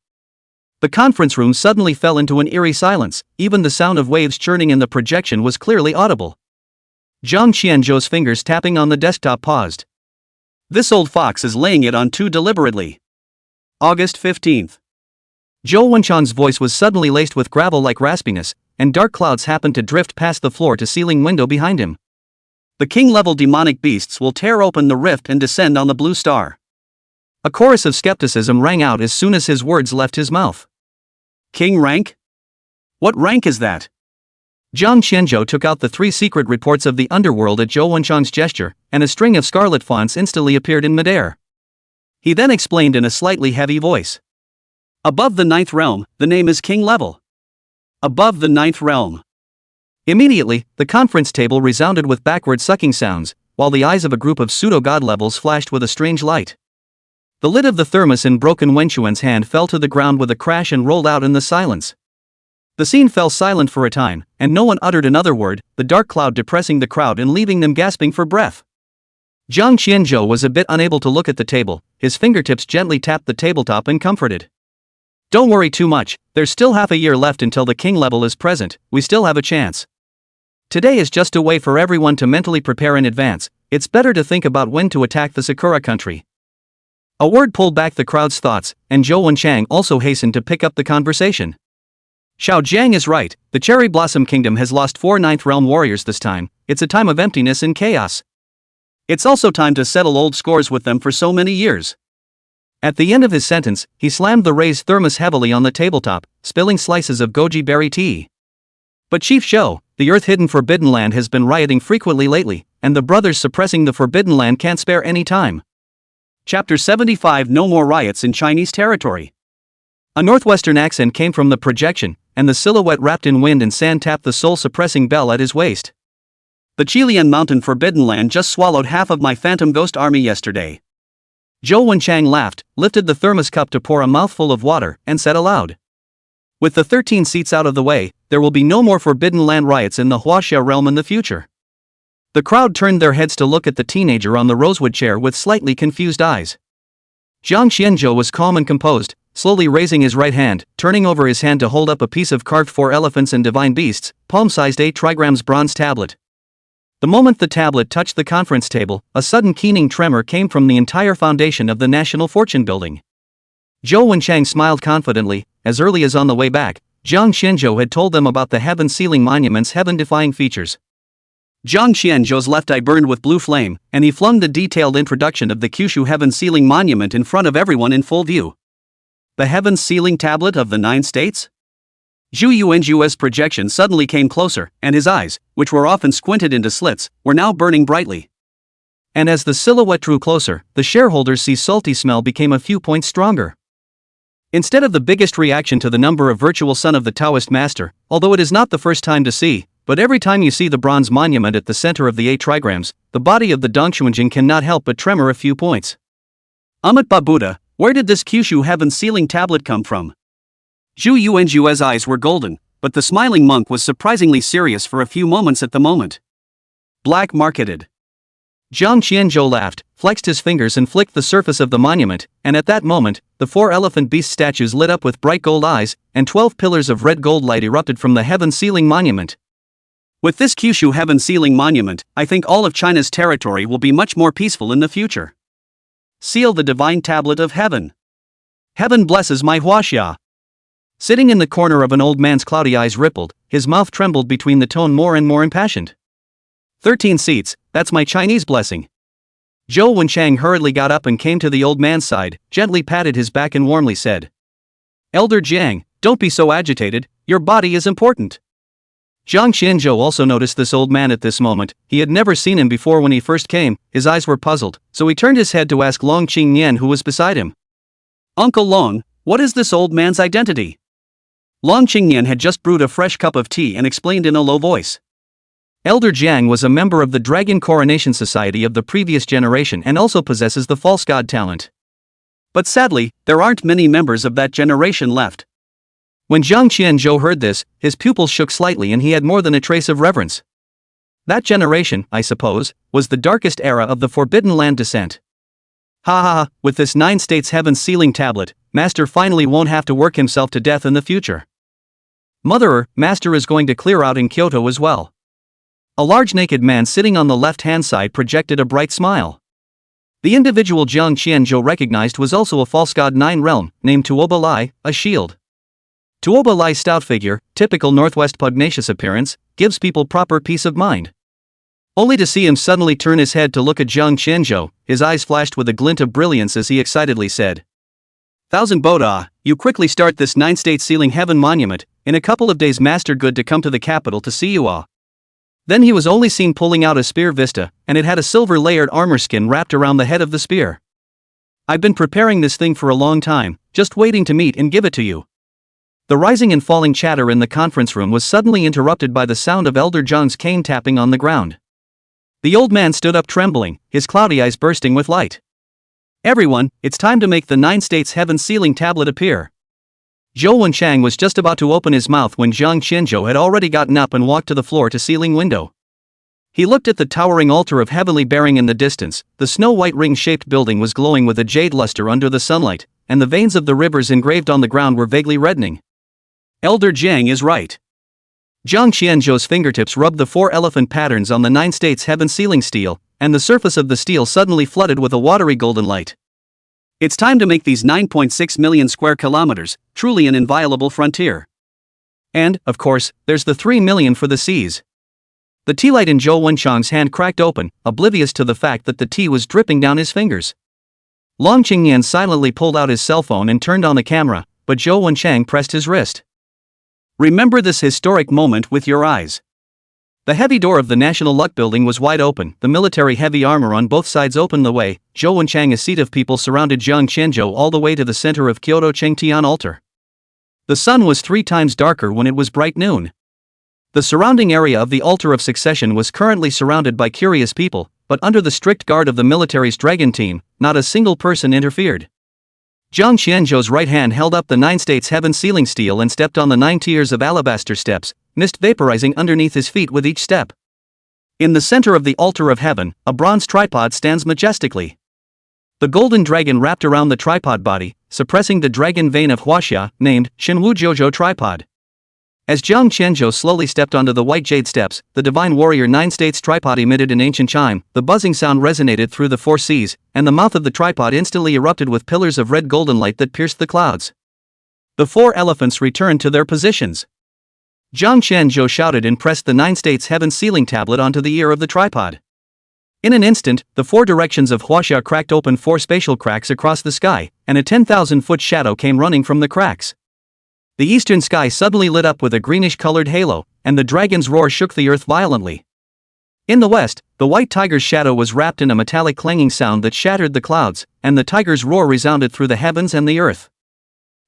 The conference room suddenly fell into an eerie silence, even the sound of waves churning in the projection was clearly audible. Zhang Qianzhou's fingers tapping on the desktop paused. This old fox is laying it on too deliberately. August 15th. Zhou Wenchang's voice was suddenly laced with gravel-like raspiness, and dark clouds happened to drift past the floor-to-ceiling window behind him. The king-level demonic beasts will tear open the rift and descend on the blue star. A chorus of skepticism rang out as soon as his words left his mouth. King rank? What rank is that? Zhang Qianzhou took out the 3 secret reports of the underworld at Zhou Wenchang's gesture, and a string of scarlet fonts instantly appeared in midair. He then explained in a slightly heavy voice. Above the 9th realm, the name is king level. Above the 9th realm. Immediately, the conference table resounded with backward sucking sounds, while the eyes of a group of pseudo-god levels flashed with a strange light. The lid of the thermos in broken Wenchuan's hand fell to the ground with a crash and rolled out in the silence. The scene fell silent for a time, and no one uttered another word, the dark cloud depressing the crowd and leaving them gasping for breath. Zhang Qianzhou was a bit unable to look at the table, his fingertips gently tapped the tabletop and comforted. Don't worry too much, there's still half a year left until the king level is present, we still have a chance. Today is just a way for everyone to mentally prepare in advance, it's better to think about when to attack the Sakura country. A word pulled back the crowd's thoughts, and Zhou Wenchang also hastened to pick up the conversation. Xiao Jiang is right, the Cherry Blossom Kingdom has lost 4 9th realm warriors this time, it's a time of emptiness and chaos. It's also time to settle old scores with them for so many years. At the end of his sentence, he slammed the raised thermos heavily on the tabletop, spilling slices of goji berry tea. But Chief Shou, the Earth-hidden Forbidden Land has been rioting frequently lately, and the brothers suppressing the Forbidden Land can't spare any time. Chapter 75 No More Riots in Chinese Territory. A northwestern accent came from the projection, and the silhouette wrapped in wind and sand tapped the soul-suppressing bell at his waist. The Qilian Mountain Forbidden Land just swallowed half of my phantom ghost army yesterday. Zhou Wenchang laughed, lifted the thermos cup to pour a mouthful of water, and said aloud. With the 13 seats out of the way, there will be no more Forbidden Land riots in the Huaxia realm in the future. The crowd turned their heads to look at the teenager on the rosewood chair with slightly confused eyes. Zhang Qianzhou was calm and composed, slowly raising his right hand, turning over his hand to hold up a piece of carved 4 elephants and divine beasts, palm-sized 8 trigrams bronze tablet. The moment the tablet touched the conference table, a sudden keening tremor came from the entire foundation of the National Fortune Building. Zhou Wenchang smiled confidently, as early as on the way back, Zhang Qianzhou had told them about the heaven-sealing monument's heaven-defying features. Zhang Qianzhou's left eye burned with blue flame, and he flung the detailed introduction of the Kyushu heaven-sealing monument in front of everyone in full view. The heaven-sealing tablet of the 9 states? Zhu Yuanzhu's projection suddenly came closer, and his eyes, which were often squinted into slits, were now burning brightly. And as the silhouette drew closer, the shareholders' salty smell became a few points stronger. Instead of the biggest reaction to the number of virtual son of the Taoist master, although it is not the first time to see, but every time you see the bronze monument at the center of the 8 trigrams, the body of the Dongxuanjing cannot help but tremor a few points. Amitba Buddha, where did this Kyushu heaven-sealing tablet come from? Zhu Yuanzhu's eyes were golden, but the smiling monk was surprisingly serious for a few moments at the moment. Black marketed. Zhang Qianzhou laughed, flexed his fingers and flicked the surface of the monument, and at that moment, the 4 elephant beast statues lit up with bright gold eyes, and 12 pillars of red gold light erupted from the heaven ceiling monument. With this Kyushu heaven ceiling monument, I think all of China's territory will be much more peaceful in the future. Seal the divine tablet of heaven. Heaven blesses my Huaxia. Sitting in the corner of an old man's cloudy eyes rippled, his mouth trembled between the tone more and more impassioned. 13 seats, that's my Chinese blessing. Zhou Wenchang hurriedly got up and came to the old man's side, gently patted his back and warmly said, "Elder Jiang, don't be so agitated, your body is important." Zhang Qianzhou also noticed this old man at this moment. He had never seen him before when he first came. His eyes were puzzled, so he turned his head to ask Long Qingnian who was beside him. "Uncle Long, what is this old man's identity?" Long Qingnian had just brewed a fresh cup of tea and explained in a low voice. Elder Jiang was a member of the Dragon Coronation Society of the previous generation and also possesses the false god talent. But sadly, there aren't many members of that generation left. When Zhang Qianzhou heard this, his pupils shook slightly and he had more than a trace of reverence. That generation, I suppose, was the darkest era of the Forbidden Land descent. Ha ha ha, with this 9 states heaven ceiling tablet, Master finally won't have to work himself to death in the future. Motherer, Master is going to clear out in Kyoto as well. A large naked man sitting on the left-hand side projected a bright smile. The individual Zhang Qianzhou recognized was also a false god 9 realm, named Tuoba Lai, a shield. Tuoba Lai's stout figure, typical northwest pugnacious appearance, gives people proper peace of mind. Only to see him suddenly turn his head to look at Zhang Qianzhou, his eyes flashed with a glint of brilliance as he excitedly said, "Thousand Boda, you quickly start this 9-state ceiling heaven monument. In a couple of days Master good to come to the capital to see you all." Then he was only seen pulling out a spear vista, and it had a silver-layered armor skin wrapped around the head of the spear. "I've been preparing this thing for a long time, just waiting to meet and give it to you." The rising and falling chatter in the conference room was suddenly interrupted by the sound of Elder Zhang's cane tapping on the ground. The old man stood up trembling, his cloudy eyes bursting with light. "Everyone, it's time to make the 9 states heaven ceiling tablet appear." Zhou Wenchang was just about to open his mouth when Zhang Qianzhou had already gotten up and walked to the floor-to-ceiling window. He looked at the towering altar of heavenly bearing in the distance. The snow-white ring-shaped building was glowing with a jade luster under the sunlight, and the veins of the rivers engraved on the ground were vaguely reddening. Elder Jiang is right. Zhang Qianzhou's fingertips rubbed the 4 elephant patterns on the 9 states heaven ceiling steel, and the surface of the steel suddenly flooded with a watery golden light. It's time to make these 9.6 million square kilometers, truly an inviolable frontier. And, of course, there's the 3 million for the seas. The tea light in Zhou Wenchang's hand cracked open, oblivious to the fact that the tea was dripping down his fingers. Long Qingnian silently pulled out his cell phone and turned on the camera, but Zhou Wenchang pressed his wrist. Remember this historic moment with your eyes. The heavy door of the National Luck Building was wide open, the military heavy armor on both sides opened the way. Zhou Wenchang, a seat of people surrounded Zhang Qianzhou all the way to the center of Kyoto Chengtian altar. The sun was 3 times darker when it was bright noon. The surrounding area of the altar of succession was currently surrounded by curious people, but under the strict guard of the military's dragon team, not a single person interfered. Zhang Qianzhou's right hand held up the 9 states heaven ceiling steel and stepped on the 9 tiers of alabaster steps, mist vaporizing underneath his feet with each step. In the center of the altar of heaven, a bronze tripod stands majestically. The golden dragon wrapped around the tripod body, suppressing the dragon vein of Huaxia, named Shenwu Jiuzhou tripod. As Zhang Qianzhou slowly stepped onto the white jade steps, the divine warrior 9 states tripod emitted an ancient chime. The buzzing sound resonated through the 4 seas, and the mouth of the tripod instantly erupted with pillars of red golden light that pierced the clouds. The 4 elephants returned to their positions. Zhang Qianzhou shouted and pressed the 9 states heaven ceiling tablet onto the ear of the tripod. In an instant, the 4 directions of Huaxia cracked open 4 spatial cracks across the sky, and a 10,000-foot shadow came running from the cracks. The eastern sky suddenly lit up with a greenish-colored halo, and the dragon's roar shook the earth violently. In the west, the white tiger's shadow was wrapped in a metallic clanging sound that shattered the clouds, and the tiger's roar resounded through the heavens and the earth.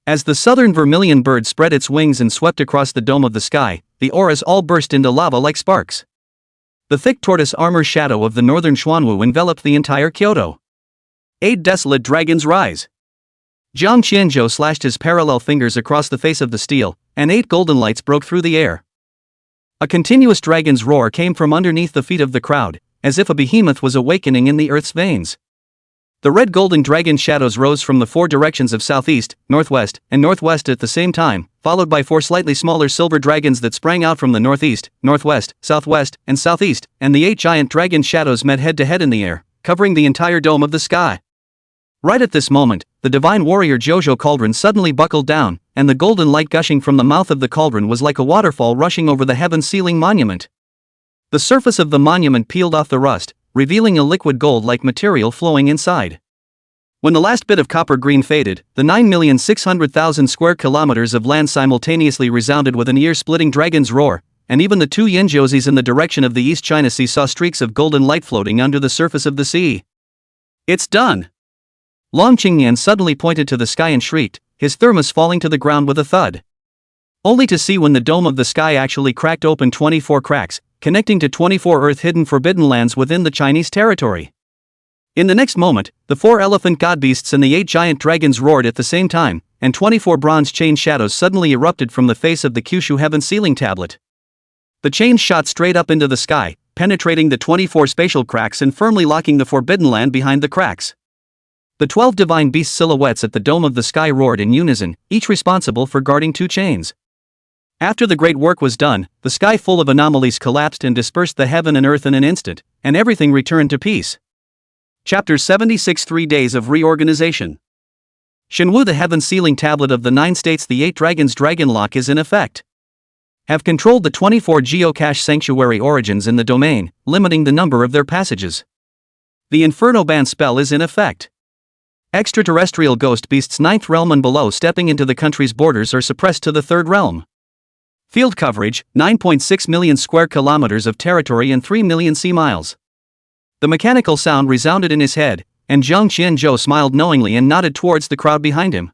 As the southern vermilion bird spread its wings and swept across the dome of the sky, the auras all burst into lava like sparks. The thick tortoise armor shadow of the northern Xuanwu enveloped the entire Kyoto. 8 desolate dragons rise. Zhang Qianzhou slashed his parallel fingers across the face of the steel, and 8 golden lights broke through the air. A continuous dragon's roar came from underneath the feet of the crowd, as if a behemoth was awakening in the earth's veins. The red golden dragon shadows rose from the four directions of southeast, northwest, and northwest at the same time, followed by four slightly smaller silver dragons that sprang out from the northeast, northwest, southwest, and southeast, and the 8 giant dragon shadows met head to head in the air, covering the entire dome of the sky. Right at this moment, the divine warrior Jojo cauldron suddenly buckled down, and the golden light gushing from the mouth of the cauldron was like a waterfall rushing over the heaven-sealing monument. The surface of the monument peeled off the rust, revealing a liquid gold-like material flowing inside. When the last bit of copper green faded, the 9,600,000 square kilometers of land simultaneously resounded with an ear-splitting dragon's roar, and even the two Yinjozis in the direction of the East China Sea saw streaks of golden light floating under the surface of the sea. "It's done!" Long Qingyan suddenly pointed to the sky and shrieked, his thermos falling to the ground with a thud. Only to see when the dome of the sky actually cracked open 24 cracks, connecting to 24 Earth-hidden forbidden lands within the Chinese territory. In the next moment, the 4 elephant god beasts and the 8 giant dragons roared at the same time, and 24 bronze chain shadows suddenly erupted from the face of the Kyushu heaven ceiling tablet. The chains shot straight up into the sky, penetrating the 24 spatial cracks and firmly locking the forbidden land behind the cracks. The 12 divine beast silhouettes at the dome of the sky roared in unison, each responsible for guarding 2 chains. After the great work was done, the sky full of anomalies collapsed and dispersed the heaven and earth in an instant, and everything returned to peace. Chapter 76 3 Days of Reorganization. Shenwu, the heaven sealing tablet of the 9 states, the 8 dragons dragon lock is in effect. Have controlled the 24 geocache sanctuary origins in the domain, limiting the number of their passages. The Inferno ban spell is in effect. Extraterrestrial ghost beasts 9th realm and below stepping into the country's borders are suppressed to the 3rd realm. Field coverage, 9.6 million square kilometers of territory and 3 million sea miles. The mechanical sound resounded in his head, and Zhang Qianzhou smiled knowingly and nodded towards the crowd behind him.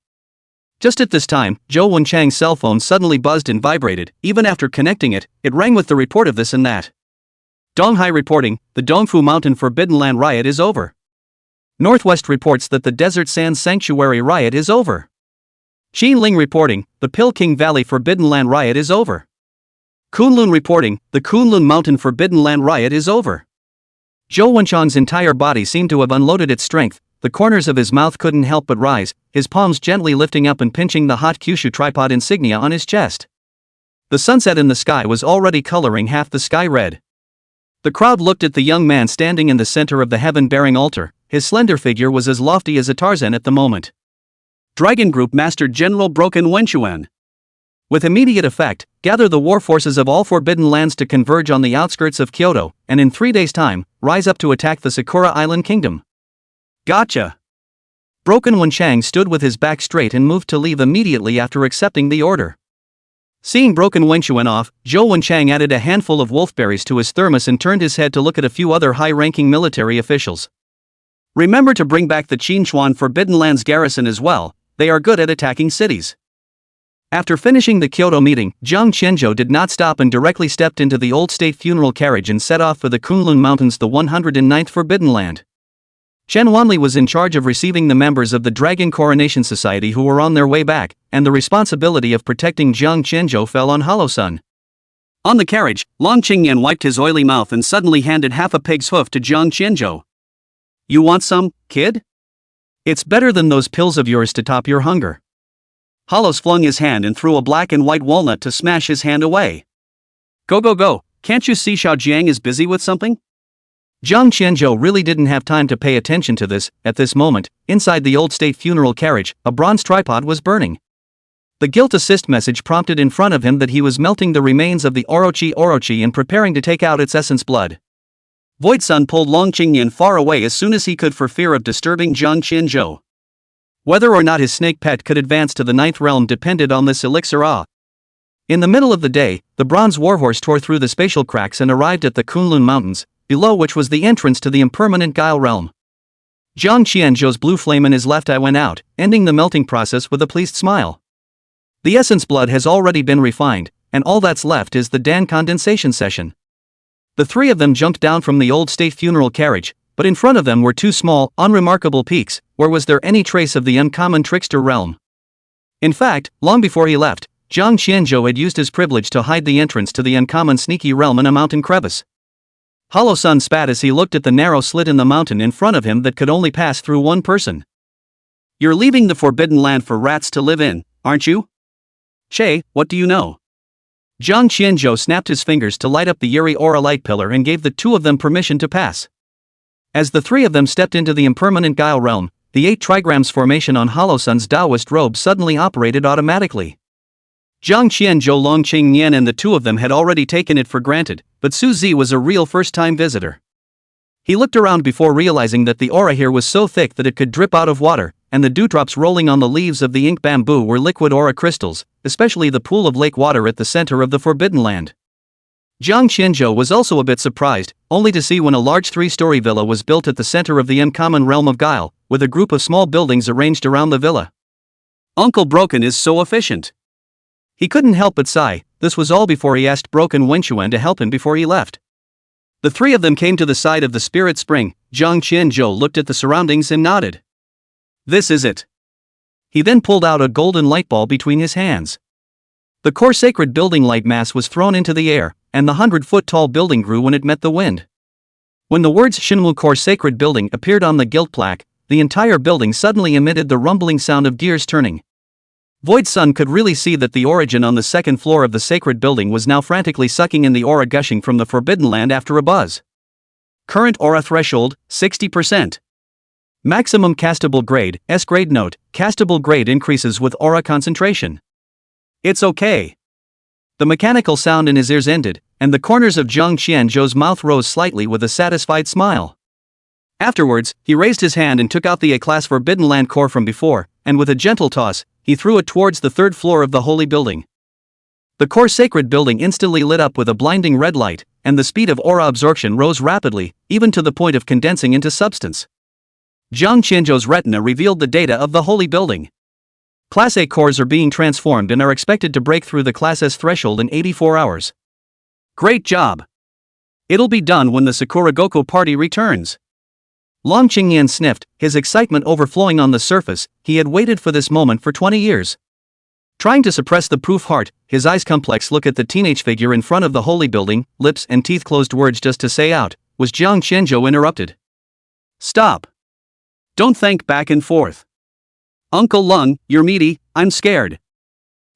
Just at this time, Zhou Wenchang's cell phone suddenly buzzed and vibrated. Even after connecting it, it rang with the report of this and that. Donghai reporting, the Dongfu Mountain Forbidden Land riot is over. Northwest reports that the Desert Sands Sanctuary riot is over. Xinling reporting, the Pilking Valley Forbidden Land riot is over. Kunlun reporting, the Kunlun Mountain Forbidden Land riot is over. Zhou Wenchang's entire body seemed to have unloaded its strength, the corners of his mouth couldn't help but rise, his palms gently lifting up and pinching the hot Kyushu tripod insignia on his chest. The sunset in the sky was already coloring half the sky red. The crowd looked at the young man standing in the center of the heaven-bearing altar. His slender figure was as lofty as a Tarzan at the moment. Dragon Group Master General Broken Wenchuan. With immediate effect, gather the war forces of all forbidden lands to converge on the outskirts of Kyoto, and in 3 days' time, rise up to attack the Sakura Island Kingdom. Gotcha! Broken Wenchang stood with his back straight and moved to leave immediately after accepting the order. Seeing Broken Wenchuan off, Zhou Wenchang added a handful of wolfberries to his thermos and turned his head to look at a few other high-ranking military officials. Remember to bring back the Qinchuan Forbidden Lands garrison as well. They are good at attacking cities. After finishing the Kyoto meeting, Zhang Qianzhou did not stop and directly stepped into the old state funeral carriage and set off for the Kunlun Mountains, the 109th Forbidden Land. Chen Wanli was in charge of receiving the members of the Dragon Coronation Society who were on their way back, and the responsibility of protecting Zhang Qianzhou fell on Hollow Sun. On the carriage, Long Qingyan wiped his oily mouth and suddenly handed half a pig's hoof to Zhang Qianzhou. "You want some, kid? It's better than those pills of yours to top your hunger." Hollows flung his hand and threw a black and white walnut to smash his hand away. "Go go go, can't you see Xiao Jiang is busy with something?" Zhang Qianzhou really didn't have time to pay attention to this. At this moment, inside the old state funeral carriage, a bronze tripod was burning. The guilt assist message prompted in front of him that he was melting the remains of the Orochi and preparing to take out its essence blood. Void Sun pulled Long Qingyan far away as soon as he could for fear of disturbing Zhang Qianzhou. Whether or not his snake pet could advance to the 9th realm depended on this elixir. In the middle of the day, the bronze warhorse tore through the spatial cracks and arrived at the Kunlun Mountains, below which was the entrance to the impermanent Guile realm. Zhang Qianzhou's blue flame in his left eye went out, ending the melting process with a pleased smile. The essence blood has already been refined, and all that's left is the Dan condensation session. The 3 of them jumped down from the old state funeral carriage, but in front of them were 2 small, unremarkable peaks. Where was there any trace of the uncommon trickster realm? In fact, long before he left, Zhang Qianzhou had used his privilege to hide the entrance to the uncommon sneaky realm in a mountain crevice. Hollow Sun spat as he looked at the narrow slit in the mountain in front of him that could only pass through one person. You're leaving the Forbidden Land for rats to live in, aren't you? Che, what do you know? Jiang Qianzhou snapped his fingers to light up the Yuri aura light pillar and gave the two of them permission to pass. As the three of them stepped into the impermanent Guile realm, the 8 trigrams formation on Hollow Sun's Taoist robe suddenly operated automatically. Jiang Qianzhou, Long Qing Nian and the two of them had already taken it for granted, but Su Zi was a real first-time visitor. He looked around before realizing that the aura here was so thick that it could drip out of water, and the dewdrops rolling on the leaves of the ink bamboo were liquid aura crystals, especially the pool of lake water at the center of the Forbidden Land. Jiang Qianzhou was also a bit surprised, only to see when a large 3-story villa was built at the center of the uncommon realm of Guile, with a group of small buildings arranged around the villa. Uncle Broken is so efficient. He couldn't help but sigh. This was all before he asked Broken Wenchuan to help him before he left. The three of them came to the side of the spirit spring. Jiang Qianzhou looked at the surroundings and nodded. This is it. He then pulled out a golden light ball between his hands. The core sacred building light mass was thrown into the air, and the 100-foot-tall building grew when it met the wind. When the words Shinmu Core Sacred Building appeared on the gilt plaque, the entire building suddenly emitted the rumbling sound of gears turning. Void Sun could really see that the origin on the second floor of the sacred building was now frantically sucking in the aura gushing from the Forbidden Land after a buzz. Current aura threshold, 60%. Maximum castable grade, S grade. Note, castable grade increases with aura concentration. It's okay. The mechanical sound in his ears ended, and the corners of Jiang Qianzhou's mouth rose slightly with a satisfied smile. Afterwards, he raised his hand and took out the A-class Forbidden Land core from before, and with a gentle toss, he threw it towards the 3rd floor of the holy building. The core sacred building instantly lit up with a blinding red light, and the speed of aura absorption rose rapidly, even to the point of condensing into substance. Jiang Qianzhou's retina revealed the data of the holy building. Class A cores are being transformed and are expected to break through the Class S threshold in 84 hours. Great job! It'll be done when the Sakura Goku party returns. Long Qingyan sniffed, his excitement overflowing on the surface. He had waited for this moment for 20 years. Trying to suppress the proof heart, his eyes complex look at the teenage figure in front of the holy building, lips and teeth closed, words just to say out, was Jiang Qianzhou interrupted. Stop! Don't think back and forth. Uncle Lung, you're meaty, I'm scared.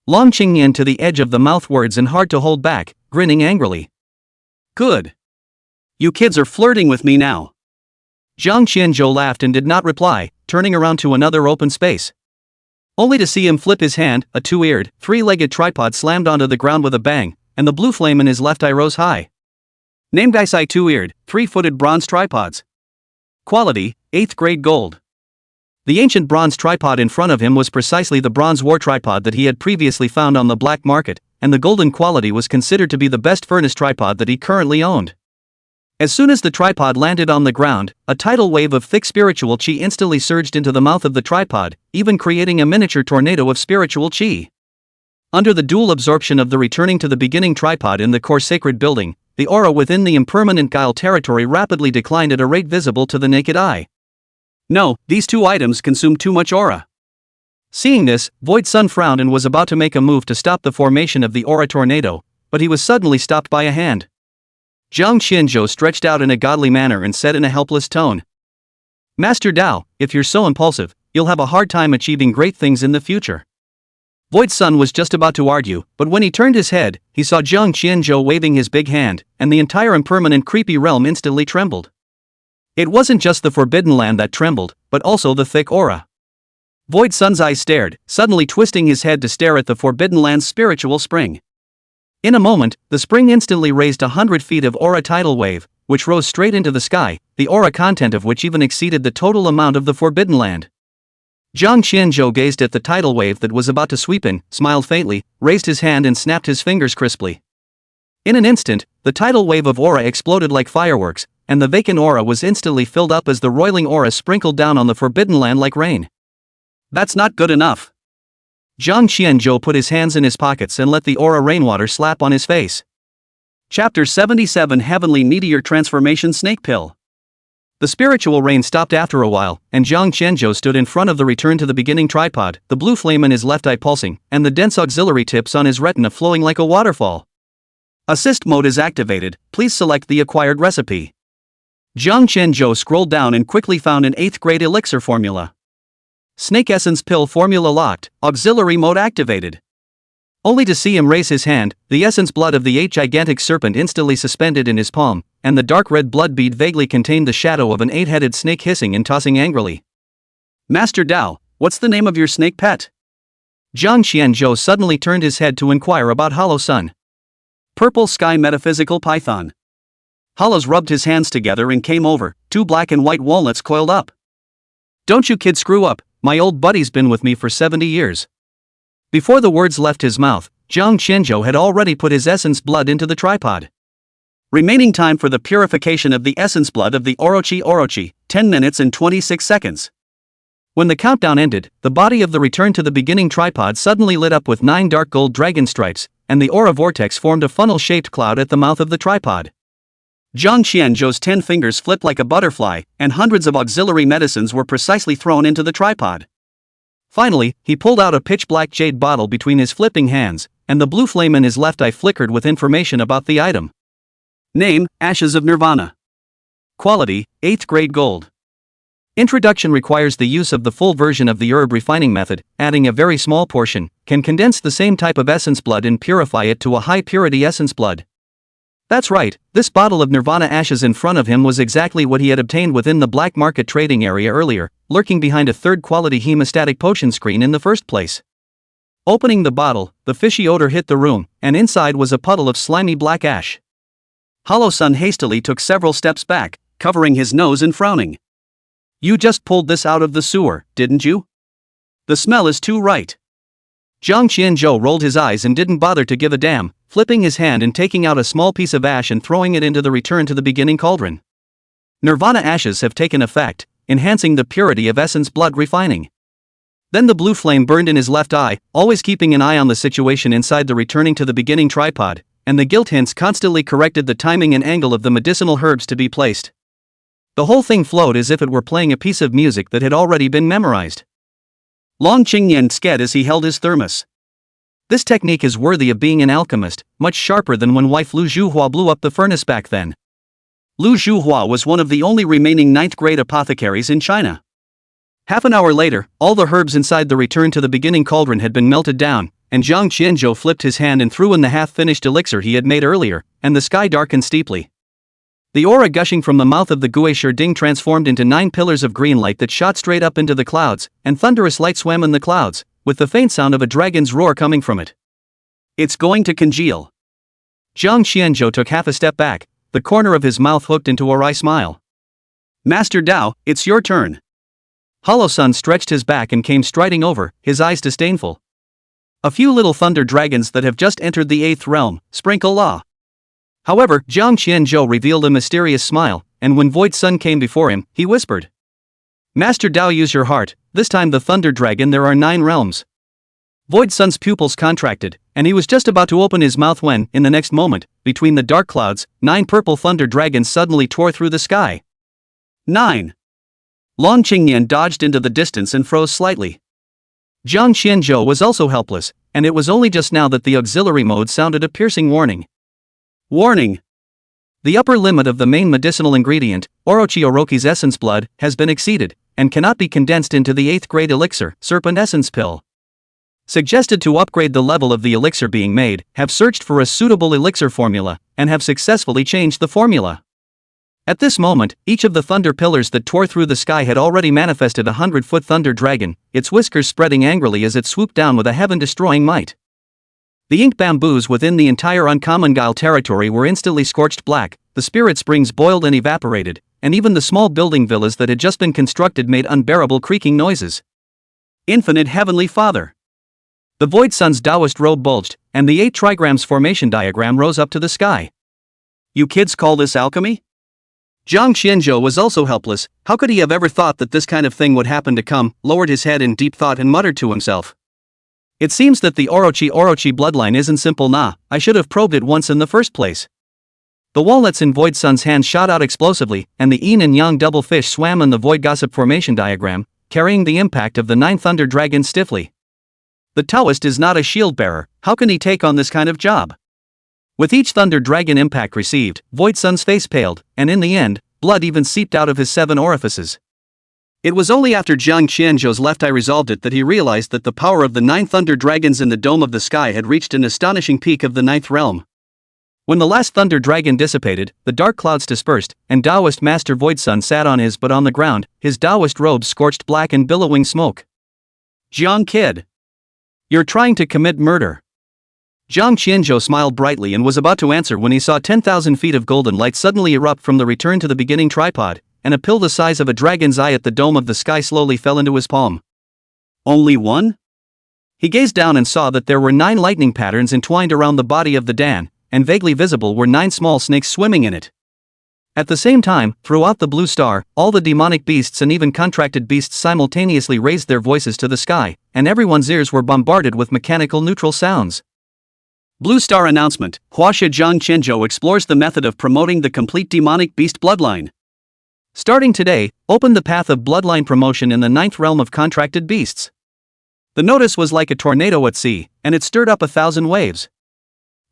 Long Qingyan to the edge of the mouth, words and hard to hold back, grinning angrily. Good. You kids are flirting with me now. Jiang Qianzhou laughed and did not reply, turning around to another open space. Only to see him flip his hand, a 2-eared, 3-legged tripod slammed onto the ground with a bang, and the blue flame in his left eye rose high. Name Gaisai 2-eared, 3-footed bronze tripods. Quality, 8th grade gold. The ancient bronze tripod in front of him was precisely the bronze war tripod that he had previously found on the black market, and the golden quality was considered to be the best furnace tripod that he currently owned. As soon as the tripod landed on the ground, a tidal wave of thick spiritual chi instantly surged into the mouth of the tripod, even creating a miniature tornado of spiritual chi. Under the dual absorption of the returning to the beginning tripod in the core sacred building, the aura within the impermanent Guile territory rapidly declined at a rate visible to the naked eye. No, these two items consume too much aura. Seeing this, Void Sun frowned and was about to make a move to stop the formation of the aura tornado, but he was suddenly stopped by a hand. Jiang Qianzhou stretched out in a godly manner and said in a helpless tone, Master Dao, if you're so impulsive, you'll have a hard time achieving great things in the future. Void Sun was just about to argue, but when he turned his head, he saw Jiang Qianzhou waving his big hand, and the entire impermanent creepy realm instantly trembled. It wasn't just the Forbidden Land that trembled, but also the thick aura. Void Sun's eyes stared, suddenly twisting his head to stare at the Forbidden Land's spiritual spring. In a moment, the spring instantly raised 100 feet of aura tidal wave, which rose straight into the sky, the aura content of which even exceeded the total amount of the Forbidden Land. Jiang Qianzhou gazed at the tidal wave that was about to sweep in, smiled faintly, raised his hand and snapped his fingers crisply. In an instant, the tidal wave of aura exploded like fireworks, and the vacant aura was instantly filled up as the roiling aura sprinkled down on the Forbidden Land like rain. That's not good enough. Jiang Qianzhou put his hands in his pockets and let the aura rainwater slap on his face. Chapter 77 Heavenly Meteor Transformation Snake Pill. The spiritual rain stopped after a while, and Jiang Qianzhou stood in front of the return to the beginning tripod, the blue flame in his left eye pulsing, and the dense auxiliary tips on his retina flowing like a waterfall. Assist mode is activated, please select the acquired recipe. Jiang Qianzhou scrolled down and quickly found an 8th grade elixir formula. Snake Essence Pill formula locked, auxiliary mode activated. Only to see him raise his hand, the essence blood of the 8 gigantic serpent instantly suspended in his palm, and the dark red blood bead vaguely contained the shadow of an 8-headed snake hissing and tossing angrily. Master Dao, what's the name of your snake pet? Jiang Qianzhou suddenly turned his head to inquire about Hollow Sun. Purple Sky Metaphysical Python. Hollows rubbed his hands together and came over, 2 black and white walnuts coiled up. Don't you kids screw up, my old buddy's been with me for 70 years. Before the words left his mouth, Jiang Qianzhou had already put his essence blood into the tripod. Remaining time for the purification of the essence blood of the Orochi, 10 minutes and 26 seconds. When the countdown ended, the body of the return to the beginning tripod suddenly lit up with 9 dark gold dragon stripes, and the aura vortex formed a funnel-shaped cloud at the mouth of the tripod. Jiang Qianzhou's 10 fingers flipped like a butterfly, and hundreds of auxiliary medicines were precisely thrown into the tripod. Finally, he pulled out a pitch-black jade bottle between his flipping hands, and the blue flame in his left eye flickered with information about the item. Name, Ashes of Nirvana. Quality, 8th grade gold. Introduction requires the use of the full version of the herb refining method. Adding a very small portion can condense the same type of essence blood and purify it to a high-purity essence blood. That's right, this bottle of Nirvana ashes in front of him was exactly what he had obtained within the black market trading area earlier, lurking behind a third-quality hemostatic potion screen in the first place. Opening the bottle, the fishy odor hit the room, and inside was a puddle of slimy black ash. Hollow Sun hastily took several steps back, covering his nose and frowning. You just pulled this out of the sewer, didn't you? The smell is too right. Jiang Qianzhou rolled his eyes and didn't bother to give a damn, flipping his hand and taking out a small piece of ash and throwing it into the return to the beginning cauldron. Nirvana ashes have taken effect, enhancing the purity of essence blood refining. Then the blue flame burned in his left eye, always keeping an eye on the situation inside the returning to the beginning tripod, and the guilt hints constantly corrected the timing and angle of the medicinal herbs to be placed. The whole thing flowed as if it were playing a piece of music that had already been memorized. Long Qingyan sked as he held his thermos. This technique is worthy of being an alchemist, much sharper than when wife Lu Zhuhua blew up the furnace back then. Lu Zhuhua was one of the only remaining 9th grade apothecaries in China. Half an hour later, all the herbs inside the return to the beginning cauldron had been melted down, and Jiang Qianzhou flipped his hand and threw in the half-finished elixir he had made earlier, and the sky darkened steeply. The aura gushing from the mouth of the Guisher Ding transformed into 9 pillars of green light that shot straight up into the clouds, and thunderous light swam in the clouds, with the faint sound of a dragon's roar coming from it. It's going to congeal. Jiang Qianzhou took half a step back, the corner of his mouth hooked into a wry smile. Master Dao, it's your turn. Hollow Sun stretched his back and came striding over, his eyes disdainful. A few little thunder dragons that have just entered the 8th realm, sprinkle law. However, Jiang Qianzhou revealed a mysterious smile, and when Void Sun came before him, he whispered. Master Dao, use your heart, this time the Thunder Dragon there are 9 realms. Void Sun's pupils contracted, and he was just about to open his mouth when, in the next moment, between the dark clouds, 9 purple Thunder Dragons suddenly tore through the sky. 9. Long Qingyan dodged into the distance and froze slightly. Jiang Qianzhou was also helpless, and it was only just now that the auxiliary mode sounded a piercing warning. Warning! The upper limit of the main medicinal ingredient, Orochi's essence blood, has been exceeded, and cannot be condensed into the 8th grade elixir, Serpent Essence Pill. Suggested to upgrade the level of the elixir being made, have searched for a suitable elixir formula, and have successfully changed the formula. At this moment, each of the thunder pillars that tore through the sky had already manifested a 100-foot thunder dragon, its whiskers spreading angrily as it swooped down with a heaven-destroying might. The ink bamboos within the entire Uncommon Guile territory were instantly scorched black, the spirit springs boiled and evaporated, and even the small building villas that had just been constructed made unbearable creaking noises. Infinite Heavenly Father! The Void Sun's Taoist robe bulged, and the 8 trigrams formation diagram rose up to the sky. You kids call this alchemy? Jiang Qianzhou was also helpless. How could he have ever thought that this kind of thing would happen to come, lowered his head in deep thought and muttered to himself. It seems that the Orochi bloodline isn't simple nah, I should have probed it once in the first place. The walnuts in Void Sun's hands shot out explosively, and the yin and yang double fish swam in the Void Gossip formation diagram, carrying the impact of the 9 thunder dragons stiffly. The Taoist is not a shield bearer, how can he take on this kind of job? With each thunder dragon impact received, Void Sun's face paled, and in the end, blood even seeped out of his 7 orifices. It was only after Jiang Qianzhou's left eye resolved it that he realized that the power of the 9 thunder dragons in the dome of the sky had reached an astonishing peak of the 9th realm. When the last thunder dragon dissipated, the dark clouds dispersed, and Taoist Master Void Sun sat on his but on the ground, his Taoist robes scorched black and billowing smoke. Jiang kid. You're trying to commit murder. Jiang Qianzhou smiled brightly and was about to answer when he saw 10,000 feet of golden light suddenly erupt from the return to the beginning tripod, and a pill the size of a dragon's eye at the dome of the sky slowly fell into his palm. Only one? He gazed down and saw that there were 9 lightning patterns entwined around the body of the Dan, and vaguely visible were 9 small snakes swimming in it. At the same time, throughout the blue star, all the demonic beasts and even contracted beasts simultaneously raised their voices to the sky, and everyone's ears were bombarded with mechanical neutral sounds. Blue Star announcement: Huaxia Jiang Qianzhou explores the method of promoting the complete demonic beast bloodline. Starting today, open the path of bloodline promotion in the 9th realm of contracted beasts. The notice was like a tornado at sea, and it stirred up 1,000 waves.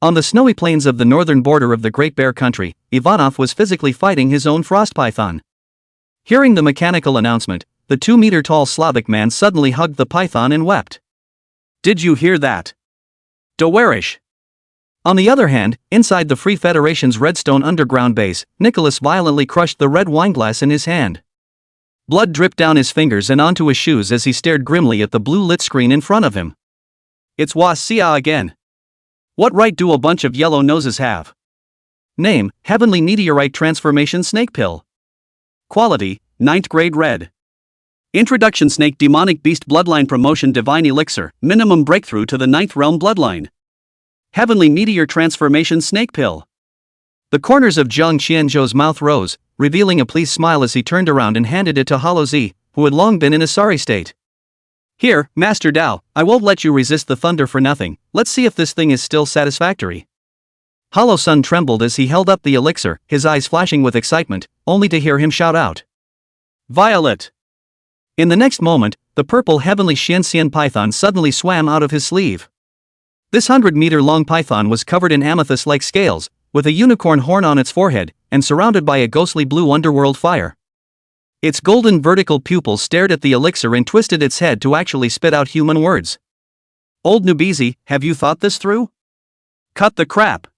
On the snowy plains of the northern border of the Great Bear Country, Ivanov was physically fighting his own frost python. Hearing the mechanical announcement, the 2-meter-tall Slavic man suddenly hugged the python and wept. Did you hear that? Dowarish. On the other hand, inside the Free Federation's Redstone underground base, Nicholas violently crushed the red wineglass in his hand. Blood dripped down his fingers and onto his shoes as he stared grimly at the blue lit screen in front of him. It's Wasia again. What right do a bunch of yellow noses have? Name: Heavenly Meteorite Transformation Snake Pill. Quality: 9th grade red. Introduction: Snake Demonic Beast Bloodline Promotion Divine Elixir, minimum breakthrough to the 9th realm bloodline. Heavenly Meteor Transformation Snake Pill. The corners of Jiang Qianzhou's mouth rose, revealing a pleased smile as he turned around and handed it to Hollow Z, who had long been in a sorry state. Here, Master Dao, I won't let you resist the thunder for nothing. Let's see if this thing is still satisfactory. Hollow Sun trembled as he held up the elixir, his eyes flashing with excitement, only to hear him shout out, Violet! In the next moment, the purple heavenly Xianxian python suddenly swam out of his sleeve. This 100-meter-long python was covered in amethyst-like scales, with a unicorn horn on its forehead, and surrounded by a ghostly blue underworld fire. Its golden vertical pupils stared at the elixir and twisted its head to actually spit out human words. Old Nubizi, have you thought this through? Cut the crap!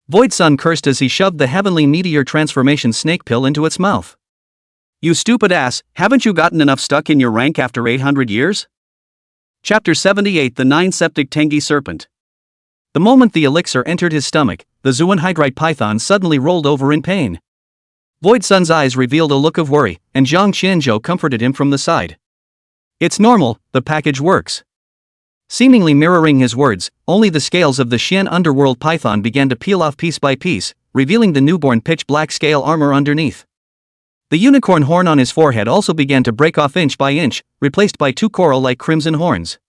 Void Sun cursed as he shoved the heavenly meteor transformation snake pill into its mouth. You stupid ass, haven't you gotten enough stuck in your rank after 800 years? Chapter 78: The 9 Septic Tengi Serpent. The moment the elixir entered his stomach, the Zuanhydrite python suddenly rolled over in pain. Void Sun's eyes revealed a look of worry, and Jiang Qianzhou comforted him from the side. It's normal, the package works. Seemingly mirroring his words, only the scales of the Xian underworld python began to peel off piece by piece, revealing the newborn pitch-black scale armor underneath. The unicorn horn on his forehead also began to break off inch by inch, replaced by 2 coral-like crimson horns.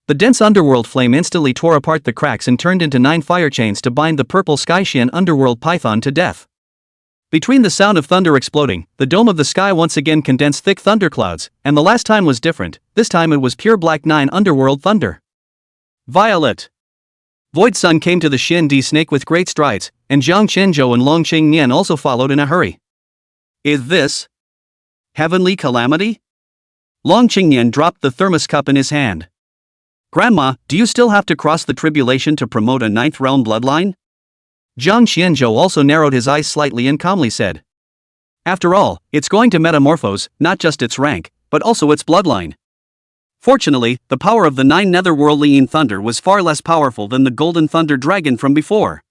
The dense underworld flame instantly tore apart the cracks and turned into 9 fire chains to bind the purple sky Xian underworld python to death. Between the sound of thunder exploding, the dome of the sky once again condensed thick thunderclouds, and the last time was different. This time it was pure black 9 underworld thunder. Violet! Void Sun came to the Xian D snake with great strides, and Jiang Qianzhou and Long Qing Nian also followed in a hurry. Is this heavenly calamity? Long Qingnian dropped the thermos cup in his hand. Grandma, do you still have to cross the tribulation to promote a 9th realm bloodline? Jiang Qianzhou also narrowed his eyes slightly and calmly said. After all, it's going to metamorphose, not just its rank, but also its bloodline. Fortunately, the power of the 9 netherworldly thunder was far less powerful than the golden thunder dragon from before.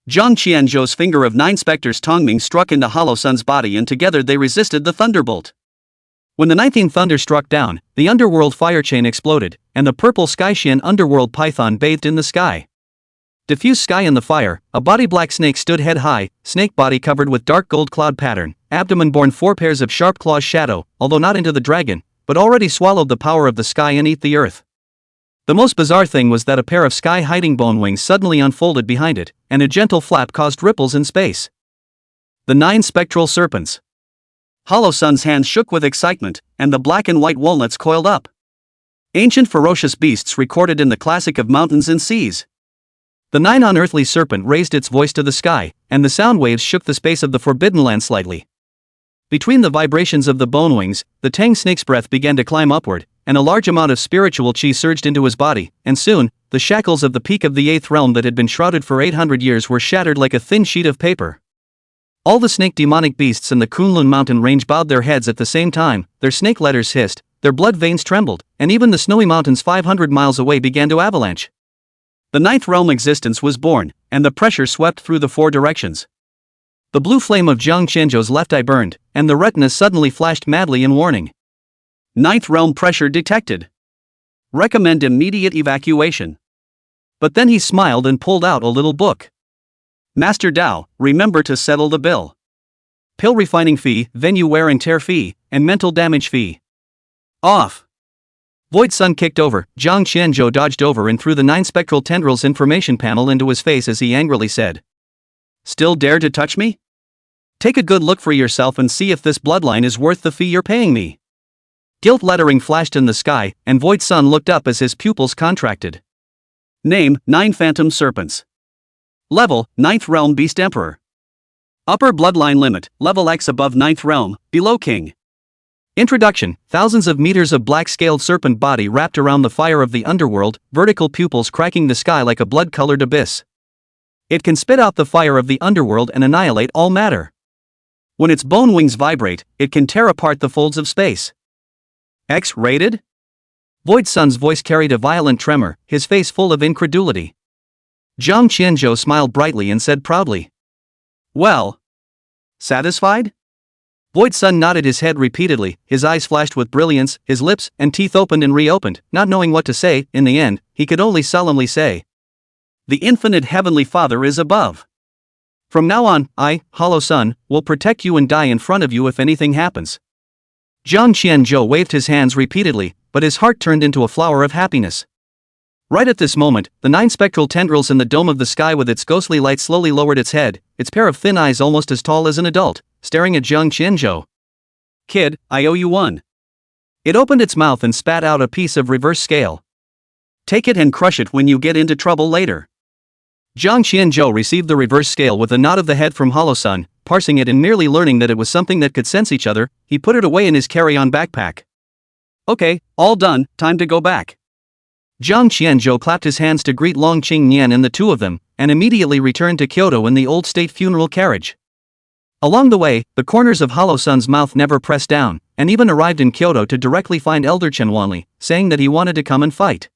Jiang Qianzhou's finger of 9 specters Tongming struck into Hollow Sun's body, and together they resisted the thunderbolt. When the 19th thunder struck down, the underworld fire chain exploded, and the purple sky Xian underworld python bathed in the sky. Diffuse sky in the fire, a body black snake stood head high, snake body covered with dark gold cloud pattern, abdomen borne 4 pairs of sharp claws shadow, although not into the dragon, but already swallowed the power of the sky and eat the earth. The most bizarre thing was that a pair of sky hiding bone wings suddenly unfolded behind it, and a gentle flap caused ripples in space. The 9 spectral serpents. Hollow Sun's hands shook with excitement, and the black and white walnuts coiled up. Ancient ferocious beasts recorded in the classic of mountains and seas. The 9 unearthly serpent raised its voice to the sky, and the sound waves shook the space of the forbidden land slightly. Between the vibrations of the bone wings, the Tang snake's breath began to climb upward, and a large amount of spiritual chi surged into his body, and soon, the shackles of the peak of the 8th realm that had been shrouded for 800 years were shattered like a thin sheet of paper. All the snake demonic beasts in the Kunlun mountain range bowed their heads at the same time, their snake letters hissed, their blood veins trembled, and even the snowy mountains 500 miles away began to avalanche. The 9th realm existence was born, and the pressure swept through the 4 directions. The blue flame of Jiang Qianzhou's left eye burned, and the retinas suddenly flashed madly in warning. 9th realm pressure detected. Recommend immediate evacuation. But then he smiled and pulled out a little book. Master Dao, remember to settle the bill. Pill refining fee, venue wear and tear fee, and mental damage fee. Off. Void Sun kicked over, Jiang Qianzhou dodged over and threw the 9 spectral tendrils information panel into his face as he angrily said. Still dare to touch me? Take a good look for yourself and see if this bloodline is worth the fee you're paying me. Gilt lettering flashed in the sky, and Void Sun looked up as his pupils contracted. Name, 9 Phantom Serpents. Level, 9th Realm Beast Emperor. Upper Bloodline Limit, Level X above 9th Realm, below King. Introduction, thousands of meters of black-scaled serpent body wrapped around the fire of the underworld, vertical pupils cracking the sky like a blood-colored abyss. It can spit out the fire of the underworld and annihilate all matter. When its bone wings vibrate, it can tear apart the folds of space. X-rated? Void Sun's voice carried a violent tremor, his face full of incredulity. Jiang Qianzhou smiled brightly and said proudly. Well. Satisfied? Void Sun nodded his head repeatedly, his eyes flashed with brilliance, his lips and teeth opened and reopened, not knowing what to say. In the end, he could only solemnly say. The infinite heavenly Father is above. From now on, I, Hollow Sun, will protect you and die in front of you if anything happens. Jiang Qianzhou waved his hands repeatedly, but his heart turned into a flower of happiness. Right at this moment, the 9 spectral tendrils in the dome of the sky with its ghostly light slowly lowered its head, its pair of thin eyes almost as tall as an adult, staring at Jiang Qianzhou. Kid, I owe you one. It opened its mouth and spat out a piece of reverse scale. Take it and crush it when you get into trouble later. Jiang Qianzhou received the reverse scale with a nod of the head from Hollow Sun, parsing it and merely learning that it was something that could sense each other. He put it away in his carry-on backpack. Okay, all done, time to go back. Jiang Qianzhou clapped his hands to greet Long Qing Nian and the two of them, and immediately returned to Kyoto in the old state funeral carriage. Along the way, the corners of Hollow Sun's mouth never pressed down, and even arrived in Kyoto to directly find Elder Chen Wanli, saying that he wanted to come and fight.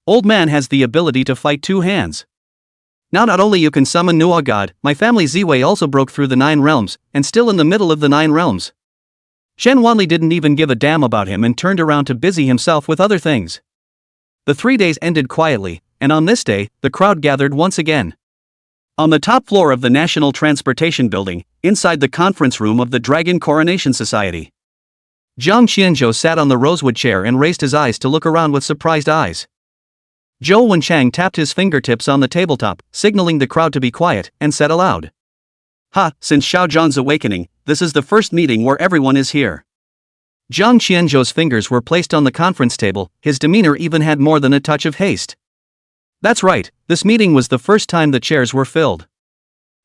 Old man has the ability to fight 2 hands. Now not only you can summon Nuwa God, my family Ziwei also broke through the 9 realms, and still in the middle of the 9 realms. Shen Wanli didn't even give a damn about him and turned around to busy himself with other things. The 3 days ended quietly, and on this day, the crowd gathered once again. On the top floor of the National Transportation Building, inside the conference room of the Dragon Coronation Society. Jiang Qianzhou sat on the rosewood chair and raised his eyes to look around with surprised eyes. Zhou Wenchang tapped his fingertips on the tabletop, signaling the crowd to be quiet, and said aloud. Since Xiaozhang's awakening, this is the first meeting where everyone is here. Jiang Qianzhou's fingers were placed on the conference table, his demeanor even had more than a touch of haste. That's right, this meeting was the first time the chairs were filled.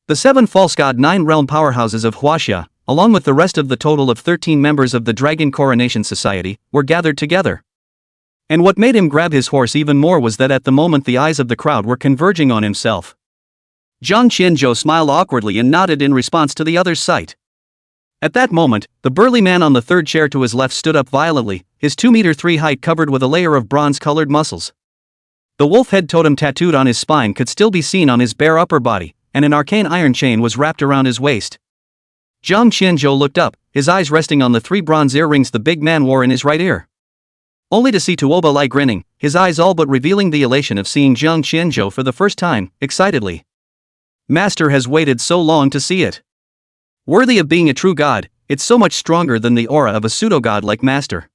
The 7 false god 9 realm powerhouses of Huaxia, along with the rest of the total of 13 members of the Dragon Coronation Society, were gathered together. And what made him grab his horse even more was that at the moment the eyes of the crowd were converging on himself. Jiang Qianzhou smiled awkwardly and nodded in response to the other's sight. At that moment, the burly man on the 3rd chair to his left stood up violently, his 2-meter-3 height covered with a layer of bronze-colored muscles. The wolf head totem tattooed on his spine could still be seen on his bare upper body, and an arcane iron chain was wrapped around his waist. Jiang Qianzhou looked up, his eyes resting on the 3 bronze earrings the big man wore in his right ear. Only to see Tuoba Lai grinning, his eyes all but revealing the elation of seeing Jiang Qianzhou for the first time, excitedly. Master has waited so long to see it. Worthy of being a true god, it's so much stronger than the aura of a pseudo-god like Master.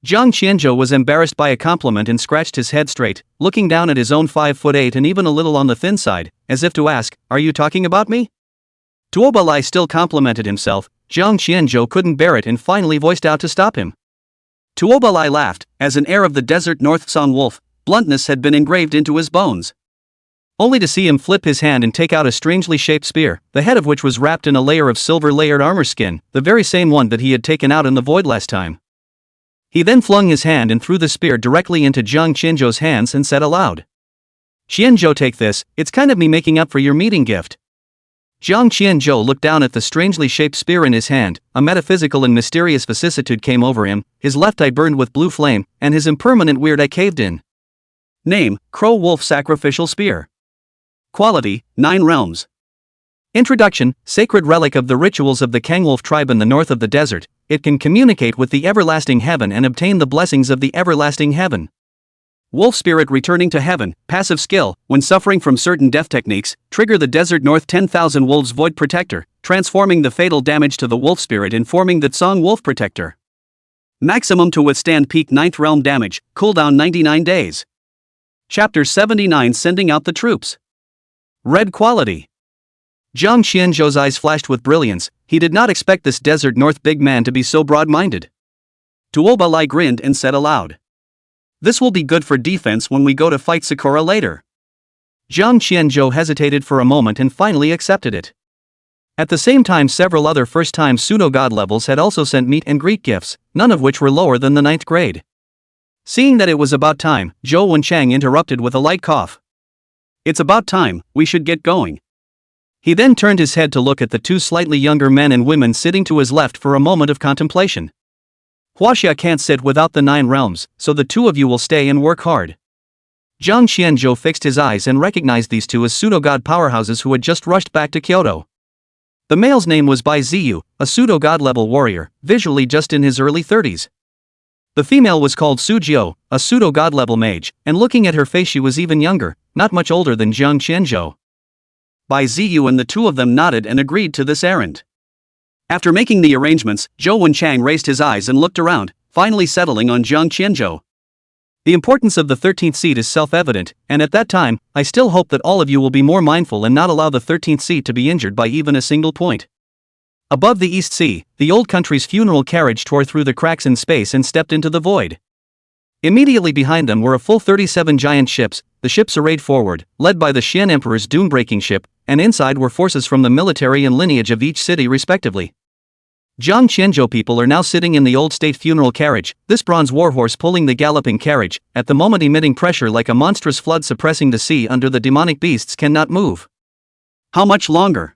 Jiang Qianzhou was embarrassed by a compliment and scratched his head straight, looking down at his own 5'8" and even a little on the thin side, as if to ask, are you talking about me? Tuoba Lai still complimented himself. Jiang Qianzhou couldn't bear it and finally voiced out to stop him. Tuoba Lai laughed, as an heir of the desert North Song wolf, bluntness had been engraved into his bones. only to see him flip his hand and take out a strangely shaped spear, the head of which was wrapped in a layer of silver-layered armor skin, the very same one that he had taken out in the void last time. He then flung his hand and threw the spear directly into Jiang Qianzhou's hands and said aloud, "Qianzhou, take this, it's kind of me making up for your meeting gift." Jiang Qianzhou looked down at the strangely shaped spear in his hand, a metaphysical and mysterious vicissitude came over him, his left eye burned with blue flame, and his impermanent weird eye caved in. Name, Crow Wolf Sacrificial Spear. Quality, 9 realms. Introduction, sacred relic of the rituals of the Kangwolf tribe in the north of the desert, it can communicate with the everlasting heaven and obtain the blessings of the everlasting heaven. Wolf Spirit returning to heaven, passive skill, when suffering from certain death techniques, trigger the Desert North 10,000 Wolves Void Protector, transforming the fatal damage to the Wolf Spirit and forming the Tsong Wolf Protector. Maximum to withstand peak 9th realm damage, cooldown 99 days. Chapter 79 Sending Out the Troops. Red quality. Jiang Qianzhou's eyes flashed with brilliance, he did not expect this Desert North big man to be so broad-minded. Tuoba Lai grinned and said aloud, "This will be good for defense when we go to fight Sakura later." Jiang Qianzhou hesitated for a moment and finally accepted it. At the same time, several other first-time pseudo-god levels had also sent meet and greet gifts, none of which were lower than the 9th grade. Seeing that it was about time, Zhou Wenchang interrupted with a light cough. "It's about time, we should get going." He then turned his head to look at the two slightly younger men and women sitting to his left for a moment of contemplation. "Huaxia can't sit without the 9 realms, so the two of you will stay and work hard." Jiang Qianzhou fixed his eyes and recognized these two as pseudo-god powerhouses who had just rushed back to Kyoto. The male's name was Bai Ziyu, a pseudo-god level warrior, visually just in his early 30s. The female was called Su Jiao, a pseudo-god level mage, and looking at her face she was even younger, not much older than Jiang Qianzhou. Bai Ziyu and the two of them nodded and agreed to this errand. After making the arrangements, Zhou Wenchang raised his eyes and looked around, finally settling on Jiang Qianzhou. "The importance of the 13th seat is self-evident, and at that time, I still hope that all of you will be more mindful and not allow the 13th seat to be injured by even a single point." Above the East Sea, the old country's funeral carriage tore through the cracks in space and stepped into the void. Immediately behind them were a full 37 giant ships, the ships arrayed forward, led by the Xian Emperor's dune-breaking ship, and inside were forces from the military and lineage of each city respectively. Jiang Qianzhou people are now sitting in the old state funeral carriage, this bronze warhorse pulling the galloping carriage, at the moment emitting pressure like a monstrous flood suppressing the sea under the demonic beasts cannot move. How much longer?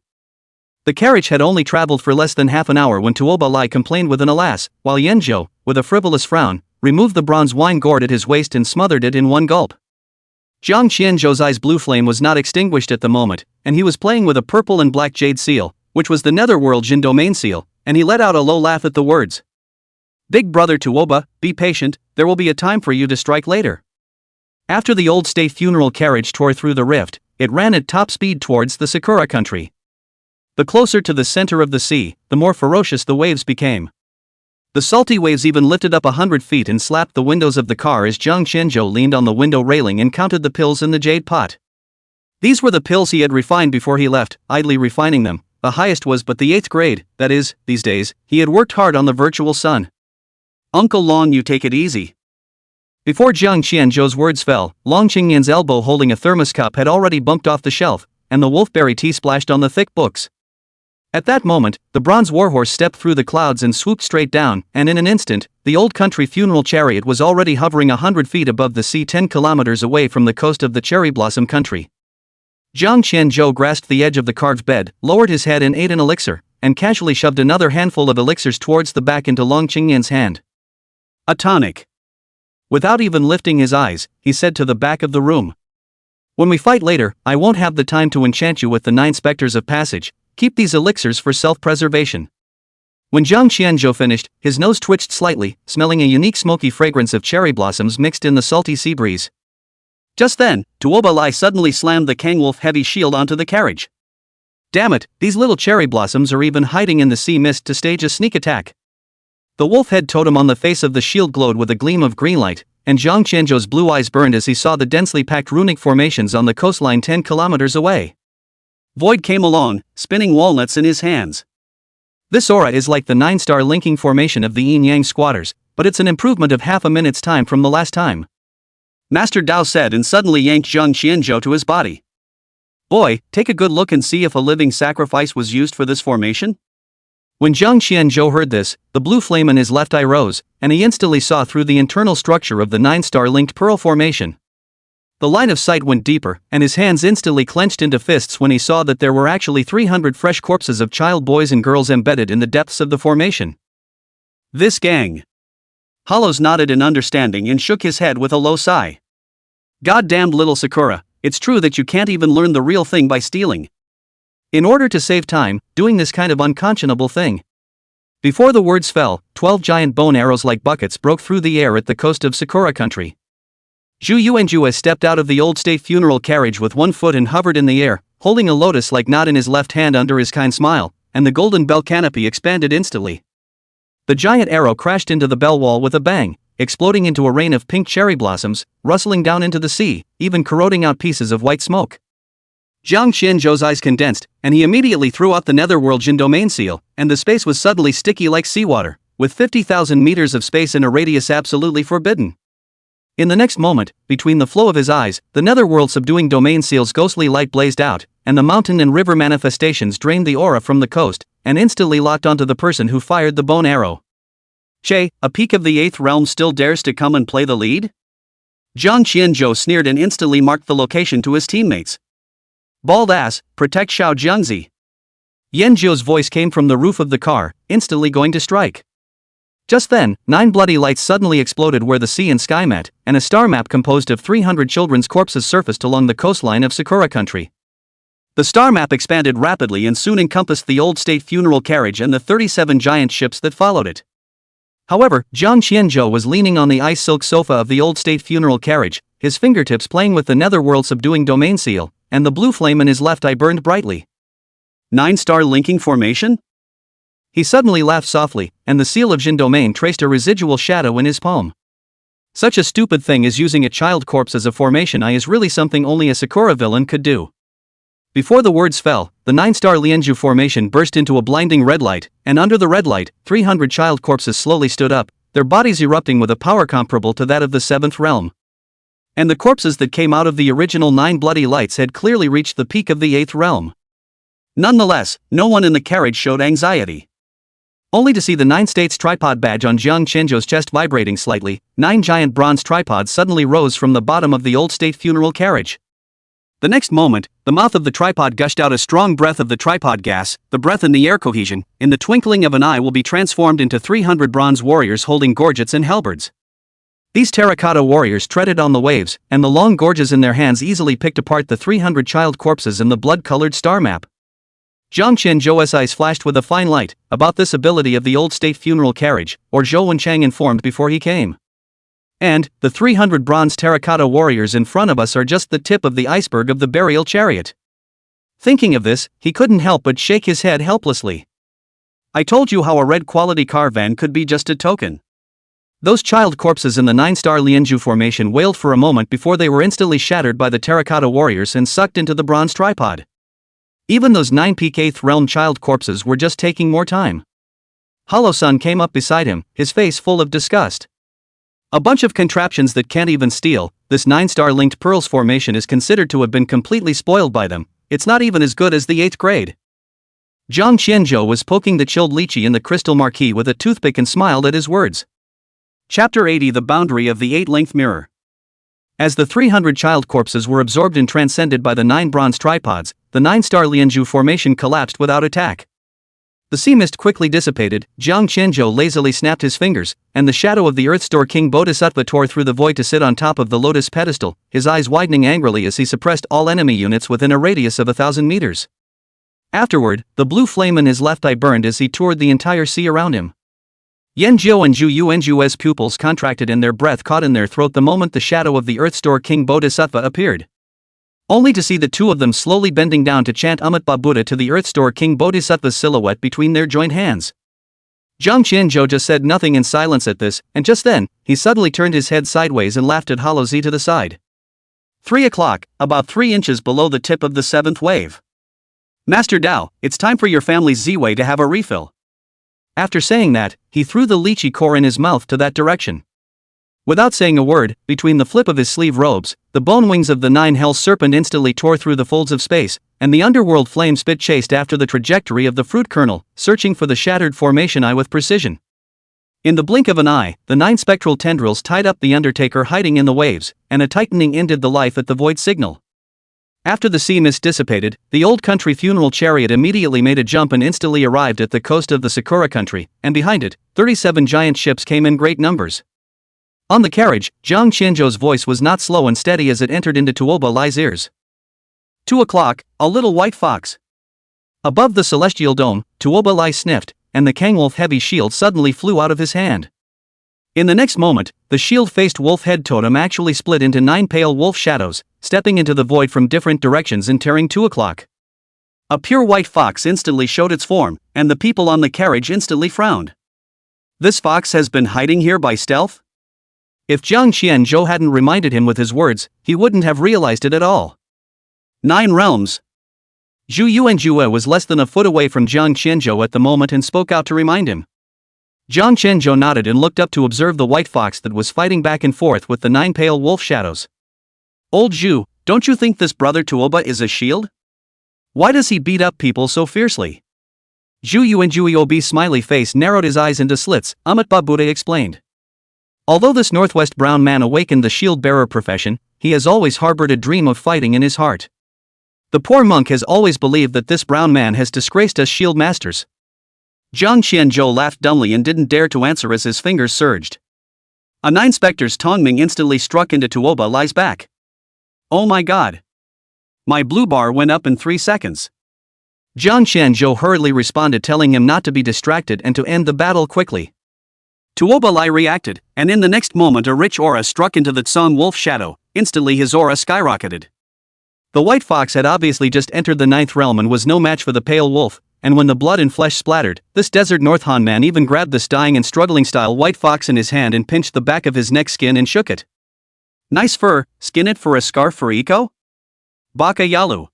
The carriage had only traveled for less than half an hour when Tuoba Lai complained with an alas, while Yanzhou, with a frivolous frown, removed the bronze wine gourd at his waist and smothered it in one gulp. Jiang Qianzhou's eyes blue flame was not extinguished at the moment, and he was playing with a purple and black jade seal, which was the netherworld Jin domain seal, and he let out a low laugh at the words. "Big brother Tuoba, be patient, there will be a time for you to strike later." After the old state funeral carriage tore through the rift, it ran at top speed towards the Sakura country. The closer to the center of the sea, the more ferocious the waves became. The salty waves even lifted up 100 feet and slapped the windows of the car as Jiang Qianzhou leaned on the window railing and counted the pills in the jade pot. These were the pills he had refined before he left, idly refining them. The highest was but the 8th grade, that is, these days, he had worked hard on the virtual sun. "Uncle Long, you take it easy." Before Jiang Qianzhou's words fell, Long Qingyan's elbow holding a thermos cup had already bumped off the shelf, and the wolfberry tea splashed on the thick books. At that moment, the bronze warhorse stepped through the clouds and swooped straight down, and in an instant, the old country funeral chariot was already hovering 100 feet above the sea 10 kilometers away from the coast of the cherry blossom country. Jiang Qianzhou grasped the edge of the carved bed, lowered his head and ate an elixir, and casually shoved another handful of elixirs towards the back into Long Qingyan's hand. "A tonic." Without even lifting his eyes, he said to the back of the room. "When we fight later, I won't have the time to enchant you with the 9 specters of passage. Keep these elixirs for self-preservation." When Jiang Qianzhou finished, his nose twitched slightly, smelling a unique smoky fragrance of cherry blossoms mixed in the salty sea breeze. Just then, Tuoba Lai suddenly slammed the Kangwolf heavy shield onto the carriage. "Damn it, these little cherry blossoms are even hiding in the sea mist to stage a sneak attack." The wolf head totem on the face of the shield glowed with a gleam of green light, and Jiang Qianzhou's blue eyes burned as he saw the densely packed runic formations on the coastline 10 kilometers away. Void came along, spinning walnuts in his hands. "This aura is like the 9-star linking formation of the yin-yang squatters, but it's an improvement of half a minute's time from the last time," Master Dao said and suddenly yanked Jiang Qianzhou to his body. Boy, take a good look and see if a living sacrifice was used for this formation? When Jiang Qianzhou heard this, the blue flame in his left eye rose, and he instantly saw through the internal structure of the 9-star linked pearl formation. The line of sight went deeper, and his hands instantly clenched into fists when he saw that there were actually 300 fresh corpses of child boys and girls embedded in the depths of the formation. This gang. Hollows nodded in understanding and shook his head with a low sigh. Goddamned little Sakura, it's true that you can't even learn the real thing by stealing. In order to save time, doing this kind of unconscionable thing. Before the words fell, 12 giant bone arrows like buckets broke through the air at the coast of Sakura country. Zhu Yuanzhu stepped out of the old state funeral carriage with one foot and hovered in the air, holding a lotus-like knot in his left hand under his kind smile, and the golden bell canopy expanded instantly. The giant arrow crashed into the bell wall with a bang, exploding into a rain of pink cherry blossoms, rustling down into the sea, even corroding out pieces of white smoke. Jiang Qianzhou's eyes condensed, and he immediately threw out the netherworld Jin domain seal, and the space was suddenly sticky like seawater, with 50,000 meters of space in a radius absolutely forbidden. In the next moment, between the flow of his eyes, the netherworld subduing domain seal's ghostly light blazed out, and the mountain and river manifestations drained the aura from the coast, and instantly locked onto the person who fired the bone arrow. Che, a peak of the 8th realm still dares to come and play the lead? Jiang Qianzhou sneered and instantly marked the location to his teammates. Bald ass, protect Xiao Jiangzi. Yan Zhou's voice came from the roof of the car, instantly going to strike. Just then, 9 bloody lights suddenly exploded where the sea and sky met, and a star map composed of 300 children's corpses surfaced along the coastline of Sakura country. The star map expanded rapidly and soon encompassed the old state funeral carriage and the 37 giant ships that followed it. However, Jiang Qianzhou was leaning on the ice silk sofa of the old state funeral carriage, his fingertips playing with the netherworld subduing domain seal, and the blue flame in his left eye burned brightly. 9-star linking formation? He suddenly laughed softly, and the seal of Jin domain traced a residual shadow in his palm. Such a stupid thing as using a child corpse as a formation eye is really something only a Sakura villain could do. Before the words fell, the 9-star Lianzhu formation burst into a blinding red light, and under the red light, 300 child corpses slowly stood up, their bodies erupting with a power comparable to that of the 7th realm. And the corpses that came out of the original 9 bloody lights had clearly reached the peak of the 8th realm. Nonetheless, no one in the carriage showed anxiety. Only to see the 9 states tripod badge on Jiang Qianzhou's chest vibrating slightly, 9 giant bronze tripods suddenly rose from the bottom of the old state funeral carriage. The next moment, the mouth of the tripod gushed out a strong breath of the tripod gas, the breath in the air cohesion, in the twinkling of an eye will be transformed into 300 bronze warriors holding gorgets and halberds. These terracotta warriors treaded on the waves, and the long gorges in their hands easily picked apart the 300 child corpses in the blood-colored star map. Jiang Qianzhou's eyes flashed with a fine light, about this ability of the old state funeral carriage, or Zhou Wenchang informed before he came. And, the 300 bronze terracotta warriors in front of us are just the tip of the iceberg of the burial chariot. Thinking of this, he couldn't help but shake his head helplessly. I told you how a red quality caravan could be just a token. Those child corpses in the 9-star Lianzhu formation wailed for a moment before they were instantly shattered by the terracotta warriors and sucked into the bronze tripod. Even those 9 peak 8th realm child corpses were just taking more time. Hollow-san came up beside him, his face full of disgust. A bunch of contraptions that can't even steal, this 9-star linked pearls formation is considered to have been completely spoiled by them, it's not even as good as the 8th grade. Jiang Qianzhou was poking the chilled lychee in the crystal marquee with a toothpick and smiled at his words. Chapter 80 The Boundary of the 8-length Mirror. As the 300 child corpses were absorbed and transcended by the 9 bronze tripods, the 9-star Lianzhu formation collapsed without attack. The sea mist quickly dissipated, Jiang Qianzhou lazily snapped his fingers, and the shadow of the Earth Store King Bodhisattva tore through the void to sit on top of the lotus pedestal, his eyes widening angrily as he suppressed all enemy units within a radius of 1,000 meters. Afterward, the blue flame in his left eye burned as he toured the entire sea around him. Yan Zhou and Zhu Yuanzhu's pupils contracted and their breath caught in their throat the moment the shadow of the Earth Store King Bodhisattva appeared. Only to see the two of them slowly bending down to chant Amitabha Buddha to the Earth Store King Bodhisattva's silhouette between their joined hands. Jiang Qianzhou just said nothing in silence at this, and just then, he suddenly turned his head sideways and laughed at Hollow Z to the side. 3 o'clock, about 3 inches below the tip of the 7th wave. Master Dao, it's time for your family's Z-Way to have a refill. After saying that, he threw the lychee core in his mouth to that direction. Without saying a word, between the flip of his sleeve robes, the bone wings of the nine hell serpent instantly tore through the folds of space, and the underworld flame spit chased after the trajectory of the fruit kernel, searching for the shattered formation eye with precision. In the blink of an eye, the 9 spectral tendrils tied up the Undertaker hiding in the waves, and a tightening ended the life at the void signal. After the sea mist dissipated, the old country funeral chariot immediately made a jump and instantly arrived at the coast of the Sakura country, and behind it, 37 giant ships came in great numbers. On the carriage, Jiang Qianzhou's voice was not slow and steady as it entered into Tuoba Lai's ears. 2 o'clock, a little white fox. Above the celestial dome, Tuoba Lai sniffed, and the Kangwolf heavy shield suddenly flew out of his hand. In the next moment, the shield-faced wolf head totem actually split into 9 pale wolf shadows, stepping into the void from different directions and tearing 2 o'clock. A pure white fox instantly showed its form, and the people on the carriage instantly frowned. This fox has been hiding here by stealth? If Jiang Qianzhou hadn't reminded him with his words, he wouldn't have realized it at all. 9 realms. Zhu Yuanjue was less than a foot away from Jiang Qianzhou at the moment and spoke out to remind him. Jiang Qianzhou nodded and looked up to observe the white fox that was fighting back and forth with the 9 pale wolf shadows. Old Zhu, don't you think this brother Tuoba is a shield? Why does he beat up people so fiercely? Zhu Yuanjue's smiley face narrowed his eyes into slits, Amitba Buddha explained. Although this Northwest brown man awakened the shield-bearer profession, he has always harbored a dream of fighting in his heart. The poor monk has always believed that this brown man has disgraced us shield masters. Jiang Qianzhou laughed dumbly and didn't dare to answer as his fingers surged. A 9 specters Tongming instantly struck into Tuoba Lai's back. Oh my god. My blue bar went up in 3 seconds. Jiang Qianzhou hurriedly responded, telling him not to be distracted and to end the battle quickly. Tuoba Lai reacted, and in the next moment a rich aura struck into the Tsang wolf shadow. Instantly his aura skyrocketed. The white fox had obviously just entered the 9th realm and was no match for the pale wolf, and when the blood and flesh splattered, this desert North Han man even grabbed this dying and struggling style white fox in his hand and pinched the back of his neck skin and shook it. Nice fur, skin it for a scarf for Iko? Baka Yalu.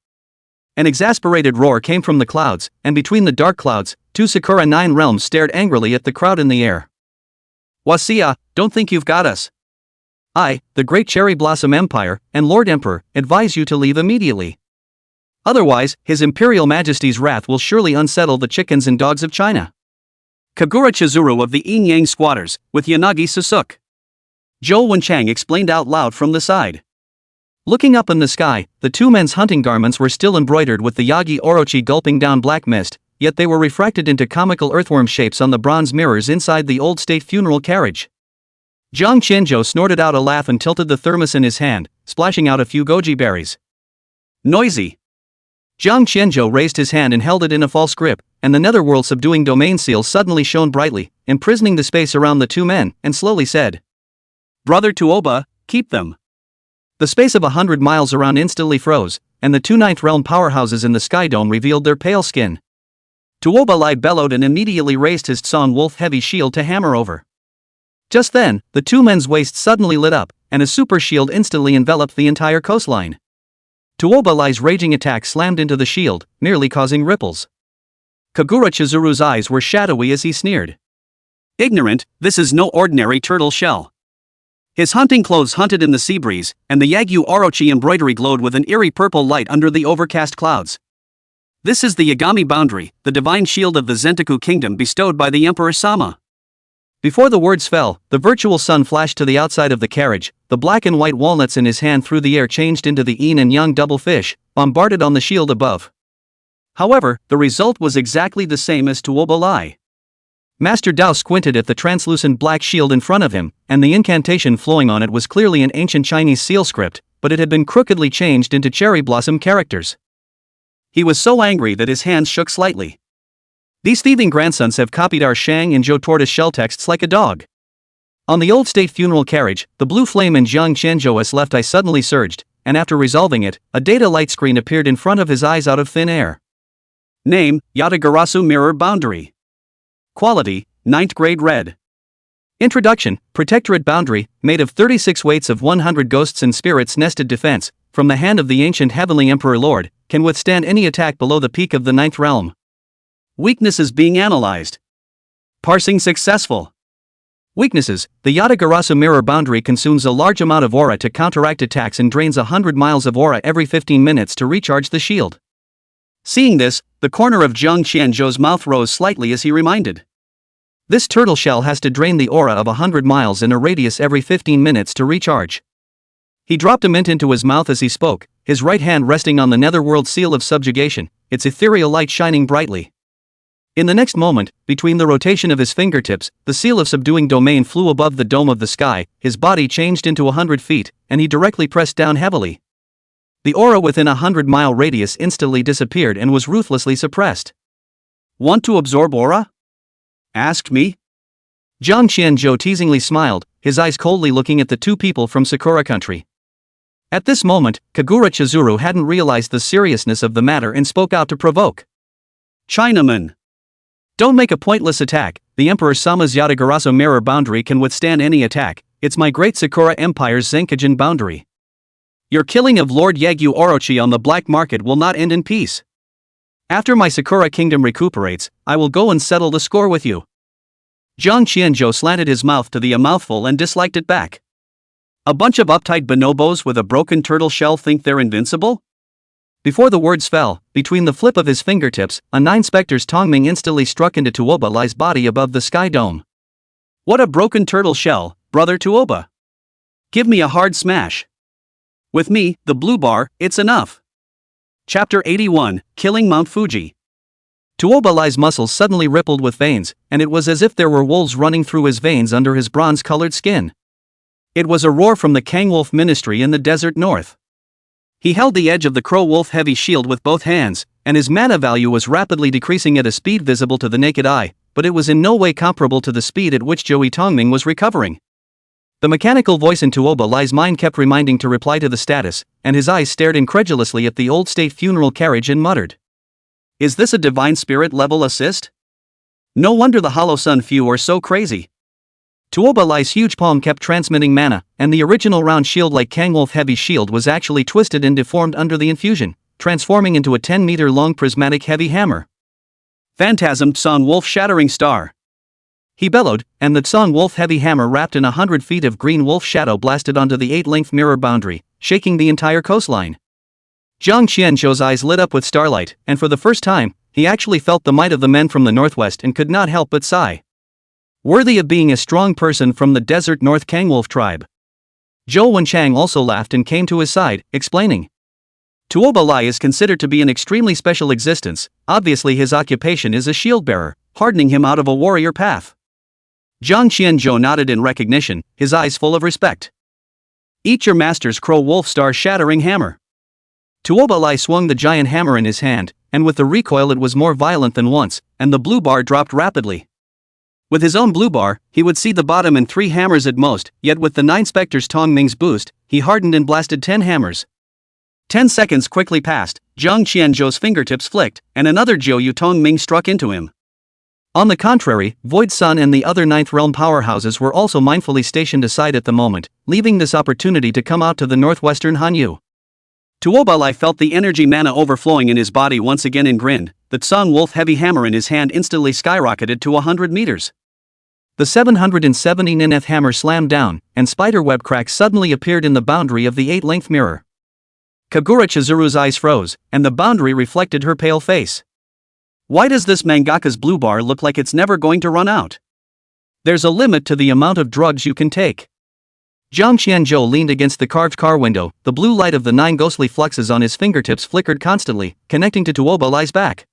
An exasperated roar came from the clouds, and between the dark clouds, 2 Sakura 9 realms stared angrily at the crowd in the air. Wasia, don't think you've got us. I, the Great Cherry Blossom Empire, and Lord Emperor, advise you to leave immediately. Otherwise, His Imperial Majesty's wrath will surely unsettle the chickens and dogs of China. Kagura Chizuru of the Yin Yang squatters, with Yanagi Susuk. Zhou Wenchang explained out loud from the side. Looking up in the sky, the 2 men's hunting garments were still embroidered with the Yagi Orochi gulping down black mist, yet they were refracted into comical earthworm shapes on the bronze mirrors inside the old state funeral carriage. Jiang Qianzhou snorted out a laugh and tilted the thermos in his hand, splashing out a few goji berries. Noisy. Jiang Qianzhou raised his hand and held it in a false grip, and the netherworld subduing domain seal suddenly shone brightly, imprisoning the space around the 2 men, and slowly said, Brother Tuoba, keep them. The space of 100 miles around instantly froze, and the 2 9th realm powerhouses in the sky dome revealed their pale skin. Tuoba Lai bellowed and immediately raised his Tsang wolf heavy shield to hammer over. Just then, the 2 men's waists suddenly lit up, and a super shield instantly enveloped the entire coastline. Tuoba Lai's raging attack slammed into the shield, nearly causing ripples. Kagura Chizuru's eyes were shadowy as he sneered. Ignorant, this is no ordinary turtle shell. His hunting clothes hunted in the sea breeze, and the Yagyu Orochi embroidery glowed with an eerie purple light under the overcast clouds. This is the Yagami boundary, the divine shield of the Zentaku kingdom bestowed by the Emperor Sama. Before the words fell, the virtual sun flashed to the outside of the carriage, the black and white walnuts in his hand through the air changed into the yin and yang double fish, bombarded on the shield above. However, the result was exactly the same as Tuoba Lai. Master Dao squinted at the translucent black shield in front of him, and the incantation flowing on it was clearly an ancient Chinese seal script, but it had been crookedly changed into cherry blossom characters. He was so angry that his hands shook slightly. These thieving grandsons have copied our Shang and Zhou tortoise shell texts like a dog. On the old state funeral carriage, the blue flame in Jiang Qianzhou's left eye suddenly surged, and after resolving it, a data light screen appeared in front of his eyes out of thin air. Name, Yatagarasu Mirror Boundary. Quality, 9th grade red. Introduction, Protectorate Boundary, made of 36 weights of 100 ghosts and spirits nested defense, from the hand of the ancient heavenly Emperor Lord, can withstand any attack below the peak of the 9th realm. Weaknesses being analyzed. Parsing successful. Weaknesses: the Yatagarasu mirror boundary consumes a large amount of aura to counteract attacks and drains 100 miles of aura every 15 minutes to recharge the shield. Seeing this, the corner of Jiang Qianzhou's mouth rose slightly as he reminded. This turtle shell has to drain the aura of 100 miles in a radius every 15 minutes to recharge. He dropped a mint into his mouth as he spoke, his right hand resting on the netherworld seal of subjugation, its ethereal light shining brightly. In the next moment, between the rotation of his fingertips, the seal of subduing domain flew above the dome of the sky, his body changed into 100 feet, and he directly pressed down heavily. The aura within a 100-mile radius instantly disappeared and was ruthlessly suppressed. "Want to absorb aura?" asked me. Jiang Qianzhou teasingly smiled, his eyes coldly looking at the two people from Sakura country. At this moment, Kagura Chizuru hadn't realized the seriousness of the matter and spoke out to provoke. "Chinaman! Don't make a pointless attack. The Emperor Sama's Yatagarasu mirror boundary can withstand any attack. It's my great Sakura Empire's Zenkajin boundary. Your killing of Lord Yagyu Orochi on the black market will not end in peace. After my Sakura kingdom recuperates, I will go and settle the score with you." Jiang Qianzhou slanted his mouth to a mouthful and disliked it back. "A bunch of uptight bonobos with a broken turtle shell think they're invincible?" Before the words fell, between the flip of his fingertips, a 9 Spectre's Tongming instantly struck into Tuoba Lai's body above the sky dome. "What a broken turtle shell, brother Tuoba! Give me a hard smash. With me, the blue bar, it's enough." Chapter 81, Killing Mount Fuji. Tuoba Lai's muscles suddenly rippled with veins, and it was as if there were wolves running through his veins under his bronze-colored skin. It was a roar from the Kangwolf ministry in the desert north. He held the edge of the Crow Wolf heavy shield with both hands, and his mana value was rapidly decreasing at a speed visible to the naked eye, but it was in no way comparable to the speed at which Joey Tongming was recovering. The mechanical voice in Tuoba Lai's mind kept reminding to reply to the status, and his eyes stared incredulously at the old state funeral carriage and muttered. "Is this a divine spirit level assist? No wonder the Hollow Sun few are so crazy." Tuoba Lai's huge palm kept transmitting mana, and the original round shield-like Kangwolf heavy shield was actually twisted and deformed under the infusion, transforming into a 10-meter-long prismatic heavy hammer. "Phantasm Sun Wolf Shattering Star!" he bellowed, and the Sun Wolf heavy hammer wrapped in 100 feet of green wolf shadow blasted onto the 8-length mirror boundary, shaking the entire coastline. Jiang Qianzhou's eyes lit up with starlight, and for the first time, he actually felt the might of the men from the northwest and could not help but sigh. Worthy of being a strong person from the desert North Kangwolf tribe. Zhou Wenchang also laughed and came to his side, explaining. Tuoba Lai is considered to be an extremely special existence. Obviously his occupation is a shield bearer, hardening him out of a warrior path. Jiang Qianzhou nodded in recognition, his eyes full of respect. "Eat your master's Crow Wolf Star Shattering Hammer." Tuoba Lai swung the giant hammer in his hand, and with the recoil it was more violent than once, and the blue bar dropped rapidly. With his own blue bar, he would see the bottom and 3 hammers at most, yet with the 9 Spectre's Tongming's boost, he hardened and blasted 10 hammers. 10 seconds quickly passed, Jiang Qianzhou's fingertips flicked, and another Jiu Tongming struck into him. On the contrary, Void Sun and the other 9th Realm powerhouses were also mindfully stationed aside at the moment, leaving this opportunity to come out to the northwestern Hanyu. Tuoba Lai felt the energy mana overflowing in his body once again and grinned. The Sun Wolf heavy hammer in his hand instantly skyrocketed to 100 meters. The 770 nineth hammer slammed down, and spiderweb cracks suddenly appeared in the boundary of the 8-length mirror. Kagura Chizuru's eyes froze, and the boundary reflected her pale face. "Why does this mangaka's blue bar look like it's never going to run out? There's a limit to the amount of drugs you can take." Jiang Qianzhou leaned against the carved car window, the blue light of the 9 ghostly fluxes on his fingertips flickered constantly, connecting to Tuoba Lai's back.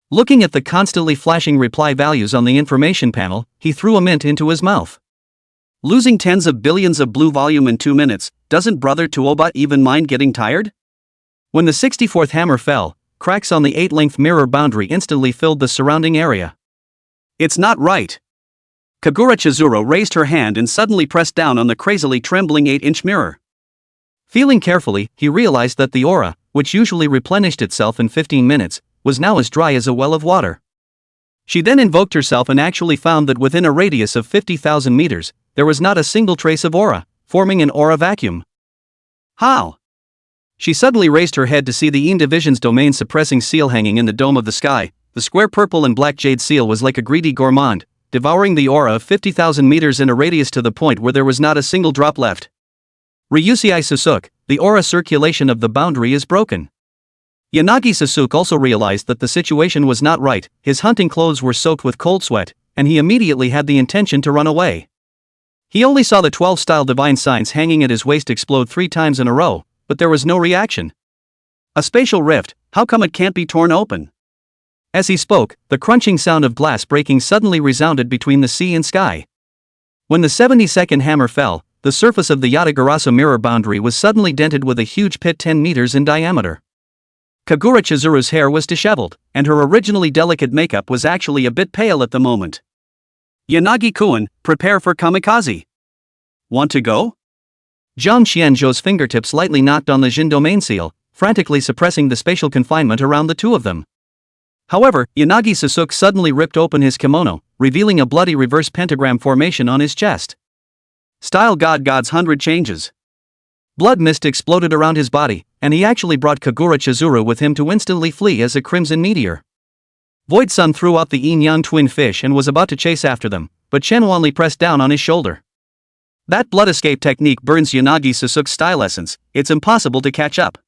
Looking at the constantly flashing reply values on the information panel, he threw a mint into his mouth. "Losing tens of billions of blue volume in 2 minutes, doesn't brother Tuoba even mind getting tired?" When the 64th hammer fell, cracks on the 8-length mirror boundary instantly filled the surrounding area. "It's not right." Kagura Chizuru raised her hand and suddenly pressed down on the crazily trembling 8-inch mirror. Feeling carefully, he realized that the aura, which usually replenished itself in 15 minutes, was now as dry as a well of water. She then invoked herself and actually found that within a radius of 50,000 meters, there was not a single trace of aura, forming an aura vacuum. How? She suddenly raised her head to see the Yin Division's domain-suppressing seal hanging in the dome of the sky. The square purple and black jade seal was like a greedy gourmand, devouring the aura of 50,000 meters in a radius to the point where there was not a single drop left. Ryusei Sasuke, the aura circulation of the boundary is broken. Yanagi Sasuke also realized that the situation was not right, his hunting clothes were soaked with cold sweat, and he immediately had the intention to run away. He only saw the 12-style divine signs hanging at his waist explode 3 times in a row, but there was no reaction. A spatial rift, how come it can't be torn open? As he spoke, the crunching sound of glass breaking suddenly resounded between the sea and sky. When the 72nd hammer fell, the surface of the Yatagarasu mirror boundary was suddenly dented with a huge pit 10 meters in diameter. Kagura Chizuru's hair was disheveled, and her originally delicate makeup was actually a bit pale at the moment. Yanagi-kun, prepare for kamikaze. Want to go? Zhang Xianzhou's fingertips lightly knocked on the Jin domain seal, frantically suppressing the spatial confinement around the two of them. However, Yanagi Sasuke suddenly ripped open his kimono, revealing a bloody reverse pentagram formation on his chest. Style God's 100 changes. Blood mist exploded around his body, and he actually brought Kagura Chizuru with him to instantly flee as a crimson meteor. Void Sun threw out the yin-yang twin fish and was about to chase after them, but Chen Wanli pressed down on his shoulder. That blood escape technique burns Yanagi Sasuke's style essence, it's impossible to catch up.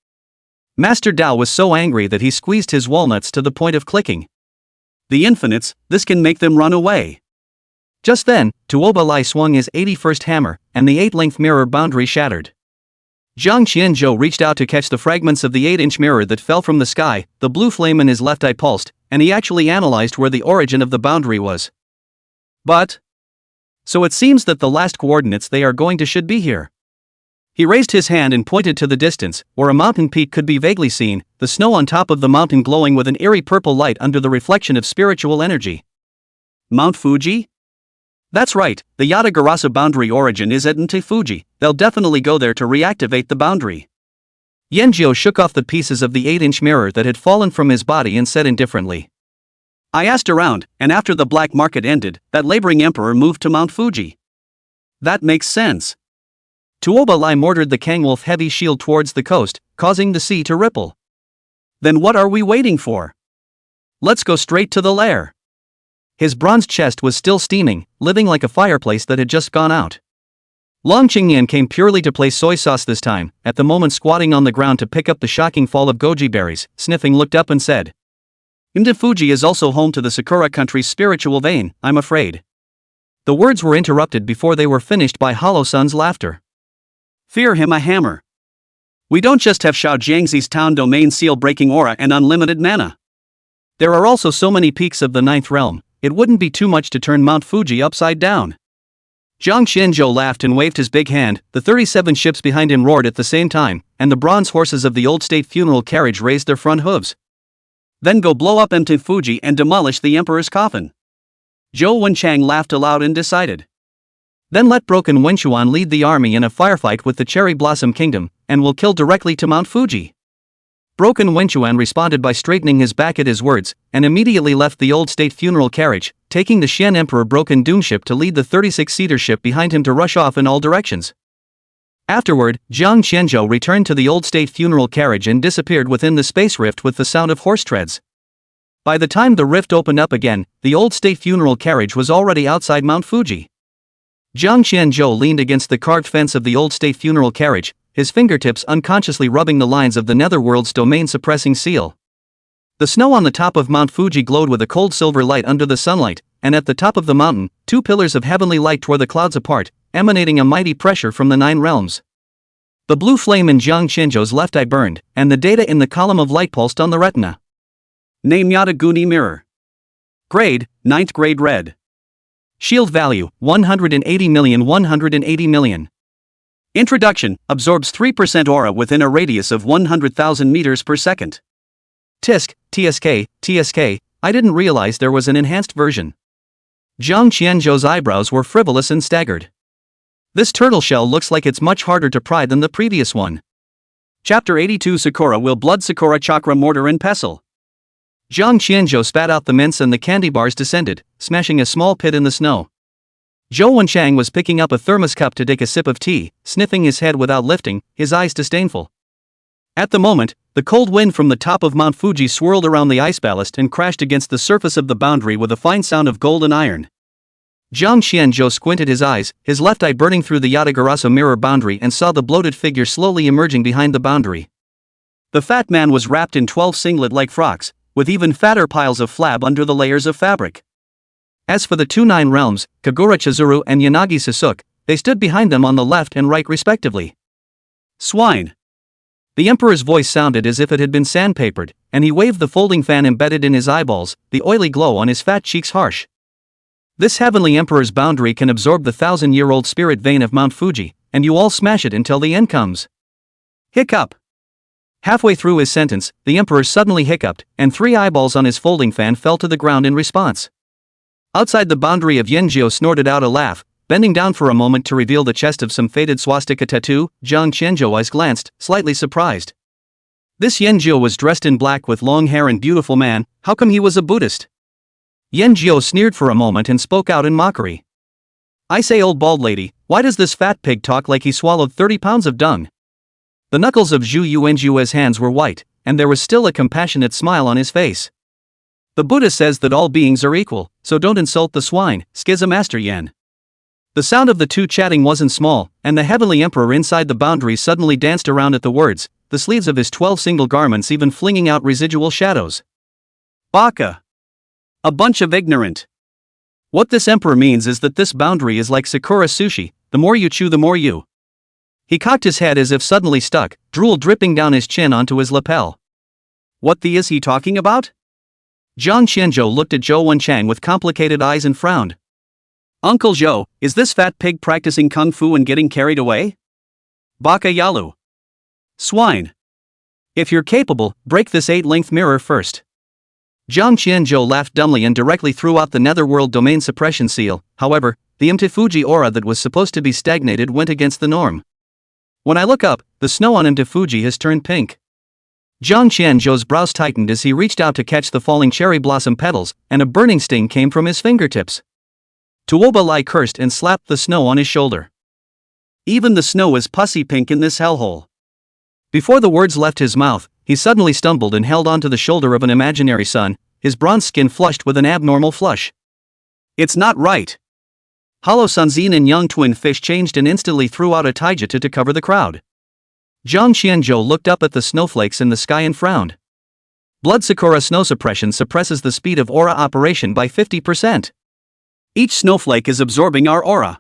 Master Dao was so angry that he squeezed his walnuts to the point of clicking. The infinites, this can make them run away. Just then, Tuoba Lai swung his 81st hammer, and the 8-length mirror boundary shattered. Zhang Qianzhou reached out to catch the fragments of the 8-inch mirror that fell from the sky, the blue flame in his left eye pulsed, and he actually analyzed where the origin of the boundary was. But so it seems that the last coordinates they are going to should be here. He raised his hand and pointed to the distance, where a mountain peak could be vaguely seen, the snow on top of the mountain glowing with an eerie purple light under the reflection of spiritual energy. Mount Fuji? That's right, the Yatagarasu boundary origin is at Nte Fuji, they'll definitely go there to reactivate the boundary. Yanjiu shook off the pieces of the 8-inch mirror that had fallen from his body and said indifferently. I asked around, and after the black market ended, that laboring emperor moved to Mount Fuji. That makes sense. Tuoba Lai mortared the Kangwolf heavy shield towards the coast, causing the sea to ripple. Then what are we waiting for? Let's go straight to the lair. His bronze chest was still steaming, living like a fireplace that had just gone out. Long Qingyan came purely to play soy sauce this time, at the moment squatting on the ground to pick up the shocking fall of goji berries, sniffing looked up and said. Nte Fuji is also home to the Sakura country's spiritual vein, I'm afraid. The words were interrupted before they were finished by Hollow Sun's laughter. Fear him a hammer. We don't just have Shao Jiangxi's town domain seal-breaking aura and unlimited mana. There are also so many peaks of the 9th realm, it wouldn't be too much to turn Mount Fuji upside down. Zhang Xianzhou laughed and waved his big hand, the 37 ships behind him roared at the same time, and the bronze horses of the old state funeral carriage raised their front hooves. Then go blow up Nte Fuji and demolish the emperor's coffin. Zhou Wenchang laughed aloud and decided. Then let Broken Wenchuan lead the army in a firefight with the Cherry Blossom Kingdom, and will kill directly to Mount Fuji. Broken Wenchuan responded by straightening his back at his words, and immediately left the old state funeral carriage, taking the Xian Emperor Broken Dune ship to lead the 36-seater ship behind him to rush off in all directions. Afterward, Zhang Qianzhou returned to the old state funeral carriage and disappeared within the space rift with the sound of horse treads. By the time the rift opened up again, the old state funeral carriage was already outside Mount Fuji. Zhang Qianzhou leaned against the carved fence of the old state funeral carriage, his fingertips unconsciously rubbing the lines of the netherworld's domain-suppressing seal. The snow on the top of Mount Fuji glowed with a cold silver light under the sunlight, and at the top of the mountain, 2 pillars of heavenly light tore the clouds apart, emanating a mighty pressure from the 9 realms. The blue flame in Zhang Qianzhou's left eye burned, and the data in the column of light pulsed on the retina. Name Yataguni Mirror. Grade, 9th grade red. Shield value, 180 million 180 million. Introduction, absorbs 3% aura within a radius of 100,000 meters per second. Tisk, TSK, I didn't realize there was an enhanced version. Zhang Qianzhou's eyebrows were frivolous and staggered. This turtle shell looks like it's much harder to pry than the previous one. Chapter 82 Sakura will blood Sakura chakra mortar and pestle. Zhang Qianzhou spat out the mints and the candy bars descended, smashing a small pit in the snow. Zhou Wenchang was picking up a thermos cup to take a sip of tea, sniffing his head without lifting, his eyes disdainful. At the moment, the cold wind from the top of Mount Fuji swirled around the ice ballast and crashed against the surface of the boundary with a fine sound of gold and iron. Jiang Qianzhou squinted his eyes, his left eye burning through the Yatagarasu mirror boundary, and saw the bloated figure slowly emerging behind the boundary. The fat man was wrapped in 12 singlet-like frocks, with even fatter piles of flab under the layers of fabric. As for the two Nine Realms, Kagura Chizuru and Yanagi Sasuke, they stood behind them on the left and right respectively. Swine! The Emperor's voice sounded as if it had been sandpapered, and he waved the folding fan embedded in his eyeballs, the oily glow on his fat cheeks harsh. This heavenly Emperor's boundary can absorb the 1,000-year-old spirit vein of Mount Fuji, and you all smash it until the end comes. Hiccup! Halfway through his sentence, the Emperor suddenly hiccuped, and 3 eyeballs on his folding fan fell to the ground in response. Outside the boundary of Yanjiao snorted out a laugh, bending down for a moment to reveal the chest of some faded swastika tattoo. Jiang Qianzhou eyes glanced, slightly surprised. This Yanjiao was dressed in black with long hair and beautiful man, how come he was a Buddhist? Yanjiao sneered for a moment and spoke out in mockery. I say, old bald lady, why does this fat pig talk like he swallowed 30 pounds of dung? The knuckles of Zhu Yuanjue's hands were white, and there was still a compassionate smile on his face. The Buddha says that all beings are equal, so don't insult the swine, Schism Master Yan. The sound of the two chatting wasn't small, and the heavenly emperor inside the boundary suddenly danced around at the words, the sleeves of his 12 single garments even flinging out residual shadows. Baka! A bunch of ignorant. What this emperor means is that this boundary is like Sakura sushi, the more you chew the more you. He cocked his head as if suddenly stuck, drool dripping down his chin onto his lapel. What the is he talking about? Jiang Qianzhou looked at Zhou Wenchang with complicated eyes and frowned. Uncle Zhou, is this fat pig practicing kung fu and getting carried away? Baka Yalu. Swine. If you're capable, break this 8-length mirror first. Jiang Qianzhou laughed dumbly and directly threw out the netherworld domain suppression seal. However, the Mte Fuji aura that was supposed to be stagnated went against the norm. When I look up, the snow on Mte Fuji has turned pink. Jiang Qianzhou's brows tightened as he reached out to catch the falling cherry blossom petals, and a burning sting came from his fingertips. Tuoba Lai cursed and slapped the snow on his shoulder. Even the snow is pussy pink in this hellhole. Before the words left his mouth, he suddenly stumbled and held onto the shoulder of an imaginary sun, his bronze skin flushed with an abnormal flush. It's not right. Hollow Sunzine and young twin fish changed and instantly threw out a taijutsu to cover the crowd. Jiang Qianzhou looked up at the snowflakes in the sky and frowned. Blood Sakura snow suppression suppresses the speed of aura operation by 50%. Each snowflake is absorbing our aura.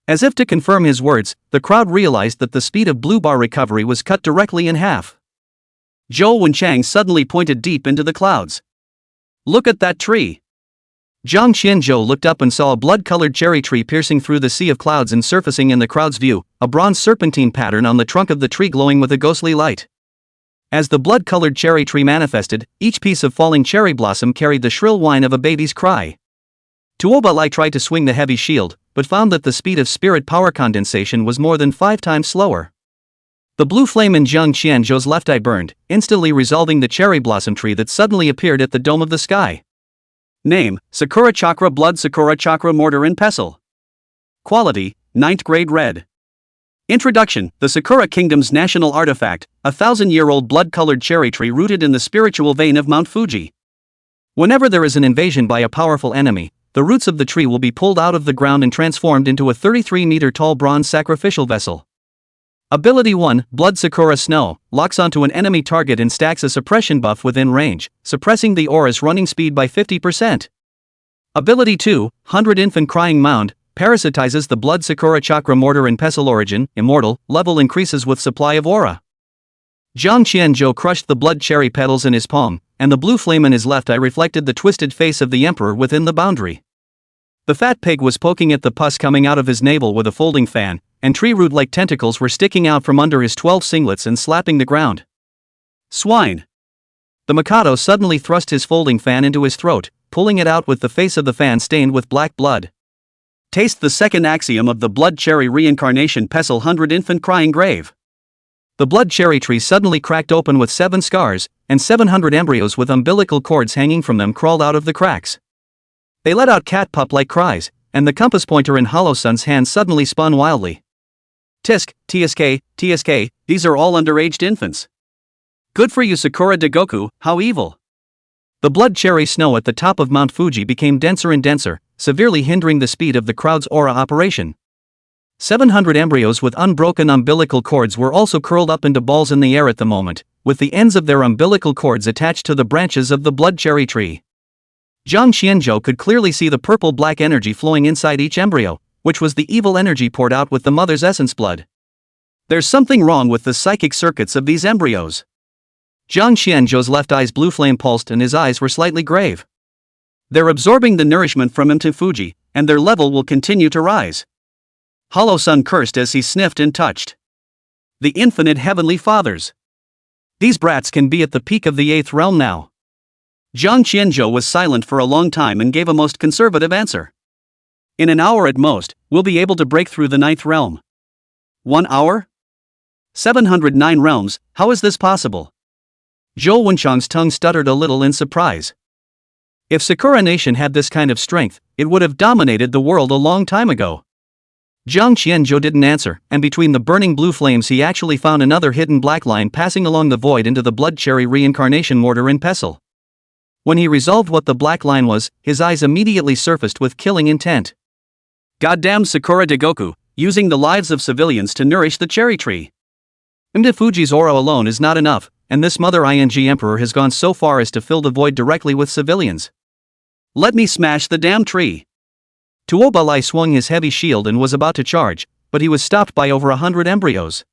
As if to confirm his words, the crowd realized that the speed of blue bar recovery was cut directly in half. Zhou Wenchang suddenly pointed deep into the clouds. Look at that tree. Jiang Qianzhou looked up and saw a blood-colored cherry tree piercing through the sea of clouds and surfacing in the crowd's view, a bronze serpentine pattern on the trunk of the tree glowing with a ghostly light. As the blood-colored cherry tree manifested, each piece of falling cherry blossom carried the shrill whine of a baby's cry. Tuoba Lai tried to swing the heavy shield, but found that the speed of spirit power condensation was more than 5 times slower. The blue flame in Jiang Qianzhou's left eye burned, instantly resolving the cherry blossom tree that suddenly appeared at the dome of the sky. Name, Sakura Chakra Blood Sakura Chakra Mortar and Pestle. Quality, 9th grade red. Introduction, the Sakura Kingdom's national artifact, a 1,000-year-old blood-colored cherry tree rooted in the spiritual vein of Mount Fuji. Whenever there is an invasion by a powerful enemy, the roots of the tree will be pulled out of the ground and transformed into a 33-meter-tall bronze sacrificial vessel. Ability 1, Blood Sakura Snow, locks onto an enemy target and stacks a suppression buff within range, suppressing the aura's running speed by 50%. Ability 2, 100 Infant Crying Mound, parasitizes the Blood Sakura Chakra Mortar and Pestle origin, immortal, level increases with supply of aura. Jiang Qianzhou crushed the blood cherry petals in his palm, and the blue flame in his left eye reflected the twisted face of the emperor within the boundary. The fat pig was poking at the pus coming out of his navel with a folding fan, and tree root-like tentacles were sticking out from under his 12 singlets and slapping the ground. Swine! The Mikado suddenly thrust his folding fan into his throat, pulling it out with the face of the fan stained with black blood. Taste the second axiom of the blood cherry reincarnation pestle 100 Infant Crying Grave. The blood cherry tree suddenly cracked open with 7 scars, and 700 embryos with umbilical cords hanging from them crawled out of the cracks. They let out cat pup-like cries, and the compass pointer in Hollow Sun's hand suddenly spun wildly. Tisk, TSK, these are all underaged infants. Good for you, Sakura de Goku, how evil. The blood cherry snow at the top of Mount Fuji became denser and denser, severely hindering the speed of the crowd's aura operation. 700 embryos with unbroken umbilical cords were also curled up into balls in the air at the moment, with the ends of their umbilical cords attached to the branches of the blood cherry tree. Zhang Qianzhou could clearly see the purple-black energy flowing inside each embryo, which was the evil energy poured out with the mother's essence blood. There's something wrong with the psychic circuits of these embryos. Zhang Qianzhou's left eye's blue flame pulsed and his eyes were slightly grave. They're absorbing the nourishment from Mt. Fuji, and their level will continue to rise. Hollow Sun cursed as he sniffed and touched. The infinite heavenly fathers. These brats can be at the peak of the 8th realm now. Zhang Qianzhou was silent for a long time and gave a most conservative answer. In an hour at most, we'll be able to break through the 9th realm. 1 hour? 709 realms, how is this possible? Zhou Wenchang's tongue stuttered a little in surprise. If Sakura Nation had this kind of strength, it would have dominated the world a long time ago. Zhang Qianzhou didn't answer, and between the burning blue flames he actually found another hidden black line passing along the void into the blood cherry reincarnation mortar and pestle. When he resolved what the black line was, his eyes immediately surfaced with killing intent. Goddamn Sakura Dagoku, using the lives of civilians to nourish the cherry tree. Mt. Fuji's aura alone is not enough, and this Mother Emperor has gone so far as to fill the void directly with civilians. Let me smash the damn tree. Tuo Balai swung his heavy shield and was about to charge, but he was stopped by over 100 embryos.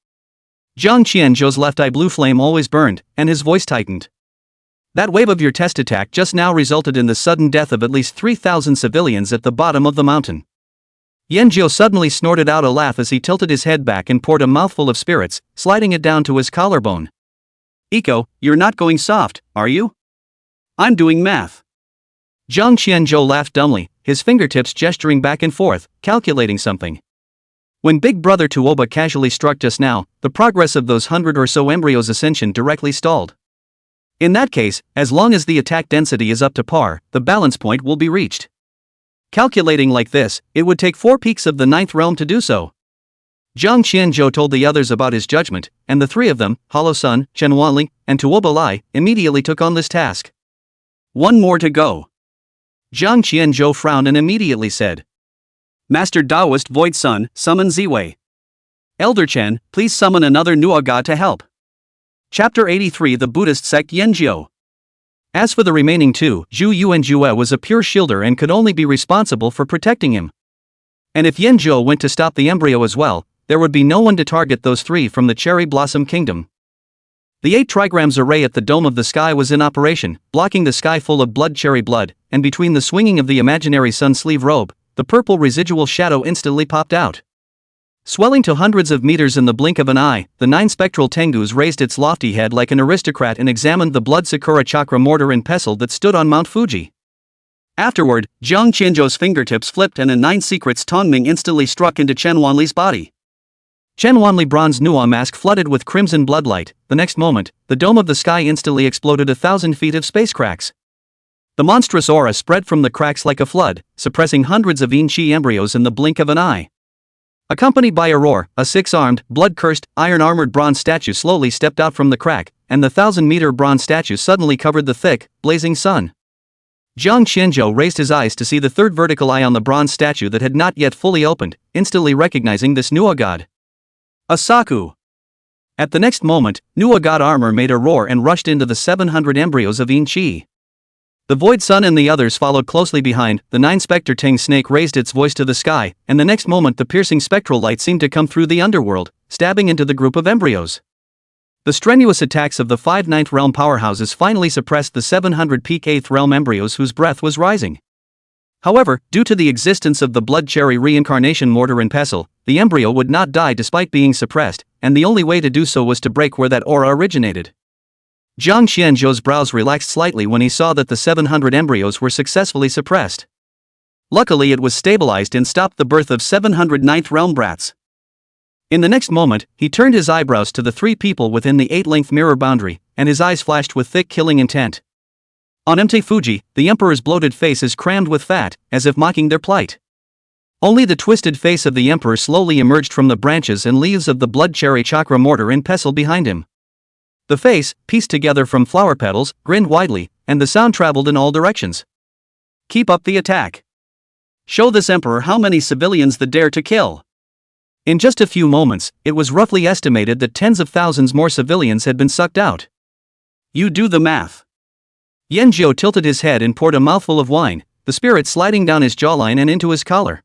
Zhang Qianzhou's left eye blue flame always burned, and his voice tightened. That wave of your test attack just now resulted in the sudden death of at least 3,000 civilians at the bottom of the mountain. Yanjiu suddenly snorted out a laugh as he tilted his head back and poured a mouthful of spirits, sliding it down to his collarbone. Iko, you're not going soft, are you? I'm doing math. Zhang Qianzhou laughed dumbly, his fingertips gesturing back and forth, calculating something. When Big Brother Tuoba casually struck just now, the progress of those 100 or so embryos' ascension directly stalled. In that case, as long as the attack density is up to par, the balance point will be reached. Calculating like this, it would take 4 peaks of the 9th realm to do so. Zhang Qianzhou told the others about his judgment, and the 3 of them, Hollow Sun, Chen Wanli, and Tuo Balai, immediately took on this task. 1 more to go. Zhang Qianzhou frowned and immediately said. Master Taoist Void Sun, summon Ziwei. Elder Chen, please summon another Nuo god to help. Chapter 83 The Buddhist Sect Yanjiu. As for the remaining 2, Zhu Yuanjue was a pure shielder and could only be responsible for protecting him. And if Yanjiu went to stop the embryo as well, there would be no one to target those 3 from the Cherry Blossom Kingdom. The 8 trigrams array at the dome of the sky was in operation, blocking the sky full of blood cherry blood, and between the swinging of the imaginary sun sleeve robe, the purple residual shadow instantly popped out. Swelling to hundreds of meters in the blink of an eye, the 9 spectral tengus raised its lofty head like an aristocrat and examined the blood Sakura chakra mortar and pestle that stood on Mount Fuji. Afterward, Zhang Qianzhou's fingertips flipped and a 9 secrets Tongming instantly struck into Chen Wanli's body. Chen Wanli bronze Nuo mask flooded with crimson bloodlight. The next moment, the dome of the sky instantly exploded 1,000 feet of space cracks. The monstrous aura spread from the cracks like a flood, suppressing hundreds of Yin Qi embryos in the blink of an eye. Accompanied by a roar, a 6-armed, blood-cursed, iron-armored bronze statue slowly stepped out from the crack, and the 1,000-meter bronze statue suddenly covered the thick, blazing sun. Zhang Qianzhou raised his eyes to see the 3rd vertical eye on the bronze statue that had not yet fully opened, instantly recognizing this Nuo god. A Saku! At the next moment, Nuo god armor made a roar and rushed into the 700 embryos of Yin Qi. The Void Sun and the others followed closely behind. The 9 Spectre Ting snake raised its voice to the sky, and the next moment the piercing spectral light seemed to come through the underworld, stabbing into the group of embryos. The strenuous attacks of the 5 9th realm powerhouses finally suppressed the 700 peak 8th realm embryos whose breath was rising. However, due to the existence of the blood cherry reincarnation mortar and pestle, the embryo would not die despite being suppressed, and the only way to do so was to break where that aura originated. Zhang Qianzhou's brows relaxed slightly when he saw that the 700 embryos were successfully suppressed. Luckily it was stabilized and stopped the birth of 700 9th realm brats. In the next moment, he turned his eyebrows to the 3 people within the 8-length mirror boundary, and his eyes flashed with thick killing intent. On Mt. Fuji, the emperor's bloated face is crammed with fat, as if mocking their plight. Only the twisted face of the emperor slowly emerged from the branches and leaves of the blood cherry chakra mortar and pestle behind him. The face, pieced together from flower petals, grinned widely, and the sound traveled in all directions. Keep up the attack. Show this emperor how many civilians they dare to kill. In just a few moments, it was roughly estimated that tens of thousands more civilians had been sucked out. You do the math. Yanjiu tilted his head and poured a mouthful of wine, the spirit sliding down his jawline and into his collar.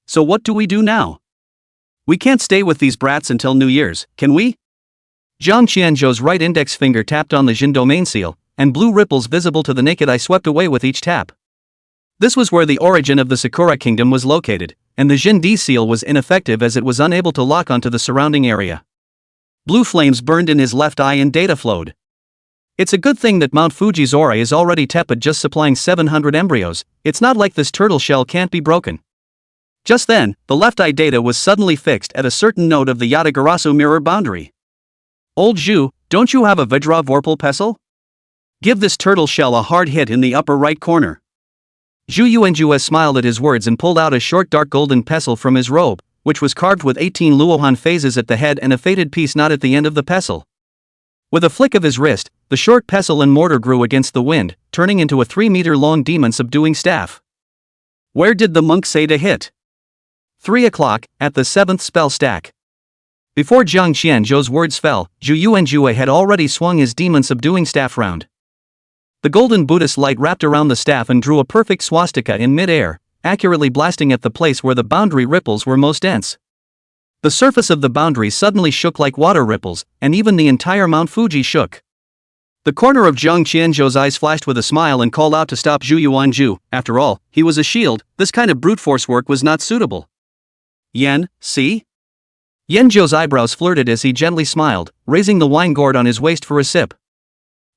So what do we do now? We can't stay with these brats until New Year's, can we? Zhang Qianzhou's right index finger tapped on the Jin domain seal, and blue ripples visible to the naked eye swept away with each tap. This was where the origin of the Sakura kingdom was located, and the Jin D seal was ineffective as it was unable to lock onto the surrounding area. Blue flames burned in his left eye and data flowed. It's a good thing that Mount Fuji's aura is already tepid, just supplying 700 embryos. It's not like this turtle shell can't be broken. Just then, the left eye data was suddenly fixed at a certain node of the Yatagarasu mirror boundary. Old Zhu, don't you have a Vajra Vorpal pestle? Give this turtle shell a hard hit in the upper right corner. Zhu Yuanjue smiled at his words and pulled out a short dark golden pestle from his robe, which was carved with 18 Luohan phases at the head and a faded piece knot at the end of the pestle. With a flick of his wrist, the short pestle and mortar grew against the wind, turning into a 3-meter-long demon-subduing staff. Where did the monk say to hit? 3 o'clock, at the 7th spell stack. Before Zhang Qianzhou's words fell, Zhu Yuanjue had already swung his demon-subduing staff round. The golden Buddhist light wrapped around the staff and drew a perfect swastika in mid-air, accurately blasting at the place where the boundary ripples were most dense. The surface of the boundary suddenly shook like water ripples, and even the entire Mount Fuji shook. The corner of Zhang Qianzhou's eyes flashed with a smile and called out to stop Zhu Yuanju. After all, he was a shield. This kind of brute force work was not suitable. Yen, see? Yanzhou's eyebrows flirted as he gently smiled, raising the wine gourd on his waist for a sip.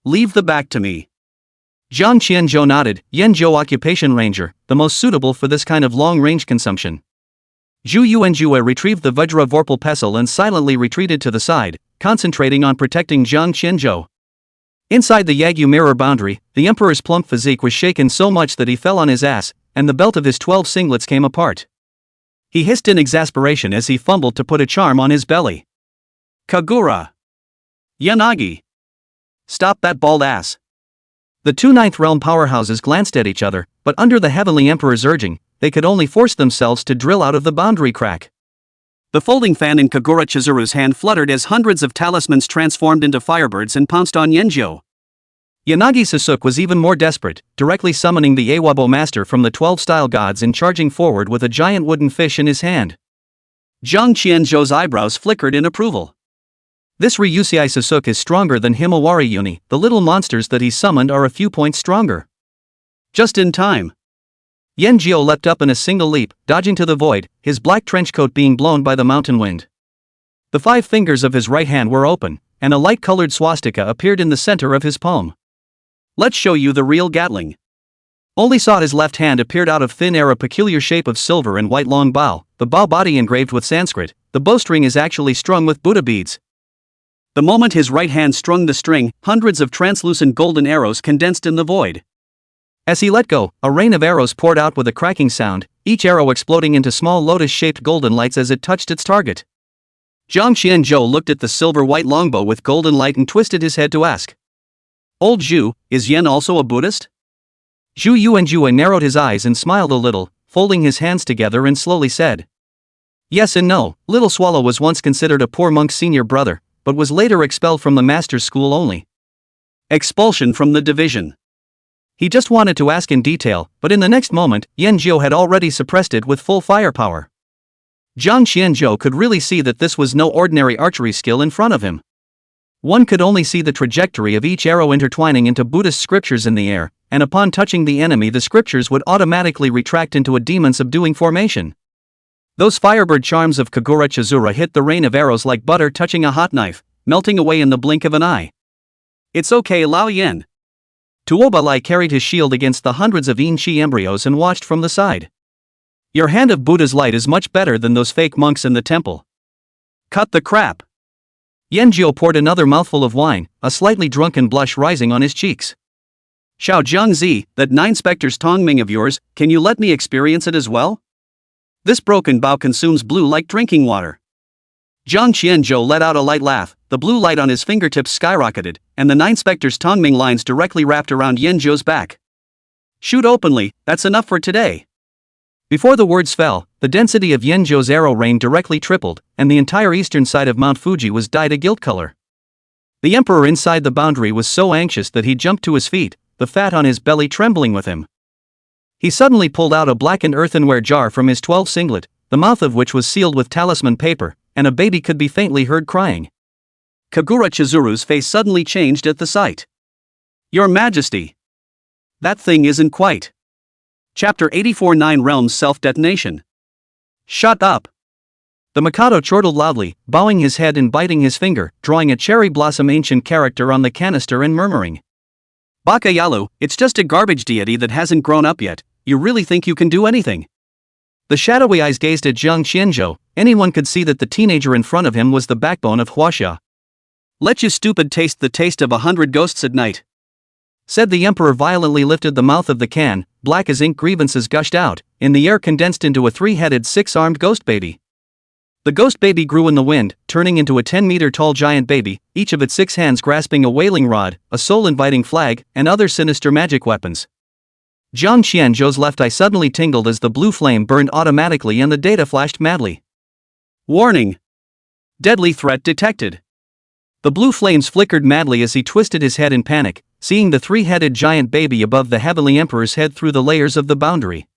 Leave the back to me. Zhang Qianzhou nodded. Yanzhou occupation ranger, the most suitable for this kind of long-range consumption. Zhu Yuanjue retrieved the Vajra Vorpal pestle and silently retreated to the side, concentrating on protecting Zhang Qianzhou. Inside the Yagyu mirror boundary, the emperor's plump physique was shaken so much that he fell on his ass, and the belt of his 12 singlets came apart. He hissed in exasperation as he fumbled to put a charm on his belly. Kagura! Yanagi! Stop that bald ass! The two Ninth Realm powerhouses glanced at each other, but under the Heavenly Emperor's urging, they could only force themselves to drill out of the boundary crack. The folding fan in Kagura Chizuru's hand fluttered as hundreds of talismans transformed into firebirds and pounced on Yanzhou. Yanagi Sasuke was even more desperate, directly summoning the Awabo master from the 12 style gods and charging forward with a giant wooden fish in his hand. Zhang Qianzhou's eyebrows flickered in approval. This Ryusei Sasuke is stronger than Himawari Uni. The little monsters that he summoned are a few points stronger. Just in time. Yanzhou leapt up in a single leap, dodging to the void, his black trenchcoat being blown by the mountain wind. The 5 fingers of his right hand were open, and a light-colored swastika appeared in the center of his palm. Let's show you the real Gatling. Only saw his left hand appeared out of thin air, a peculiar shape of silver and white long bow, the bow body engraved with Sanskrit. The bowstring is actually strung with Buddha beads. The moment his right hand strung the string, hundreds of translucent golden arrows condensed in the void. As he let go, a rain of arrows poured out with a cracking sound, each arrow exploding into small lotus-shaped golden lights as it touched its target. Zhang Qianzhou looked at the silver-white longbow with golden light and twisted his head to ask. Old Zhu, is Yen also a Buddhist? Zhu Yuanjue narrowed his eyes and smiled a little, folding his hands together and slowly said. Yes and no. Little Swallow was once considered a poor monk's senior brother, but was later expelled from the master's school only. Expulsion from the division. He just wanted to ask in detail, but in the next moment, Yanzhou had already suppressed it with full firepower. Zhang Qianzhou could really see that this was no ordinary archery skill in front of him. One could only see the trajectory of each arrow intertwining into Buddhist scriptures in the air, and upon touching the enemy the scriptures would automatically retract into a demon-subduing formation. Those firebird charms of Kagura Chizuru hit the rain of arrows like butter touching a hot knife, melting away in the blink of an eye. It's okay, Lao Yen. Tuoba Lai carried his shield against the hundreds of Yin Chi embryos and watched from the side. Your hand of Buddha's light is much better than those fake monks in the temple. Cut the crap. Yanzhou poured another mouthful of wine, a slightly drunken blush rising on his cheeks. Xiao Jiangzi, that 9 specters Tongming of yours, can you let me experience it as well? This broken bow consumes blue like drinking water. Zhang Qianzhou let out a light laugh, the blue light on his fingertips skyrocketed, and the 9 specters Tongming lines directly wrapped around Yanzhou's back. Shoot openly, that's enough for today. Before the words fell, the density of Yenjo's arrow rain directly tripled, and the entire eastern side of Mount Fuji was dyed a gilt color. The emperor inside the boundary was so anxious that he jumped to his feet, the fat on his belly trembling with him. He suddenly pulled out a blackened earthenware jar from his 12 singlet, the mouth of which was sealed with talisman paper, and a baby could be faintly heard crying. Kagura Chizuru's face suddenly changed at the sight. "Your Majesty! That thing isn't quite." Chapter 84 9 Realms Self-Detonation. "Shut up!" The Mikado chortled loudly, bowing his head and biting his finger, drawing a cherry blossom ancient character on the canister and murmuring. "Baka Yalu, it's just a garbage deity that hasn't grown up yet. You really think you can do anything?" The shadowy eyes gazed at Jiang Qianzhou. Anyone could see that the teenager in front of him was the backbone of Huaxia. "Let you stupid taste the taste of 100 ghosts at night," said the emperor, violently lifted the mouth of the can. Black as ink grievances gushed out, in the air condensed into a 3-headed 6-armed ghost baby. The ghost baby grew in the wind, turning into a 10-meter-tall giant baby, each of its 6 hands grasping a wailing rod, a soul-inviting flag, and other sinister magic weapons. Jiang Qianzhou's left eye suddenly tingled as the blue flame burned automatically and the data flashed madly. "Warning! Deadly threat detected." The blue flames flickered madly as he twisted his head in panic, seeing the 3-headed giant baby above the heavenly emperor's head through the layers of the boundary.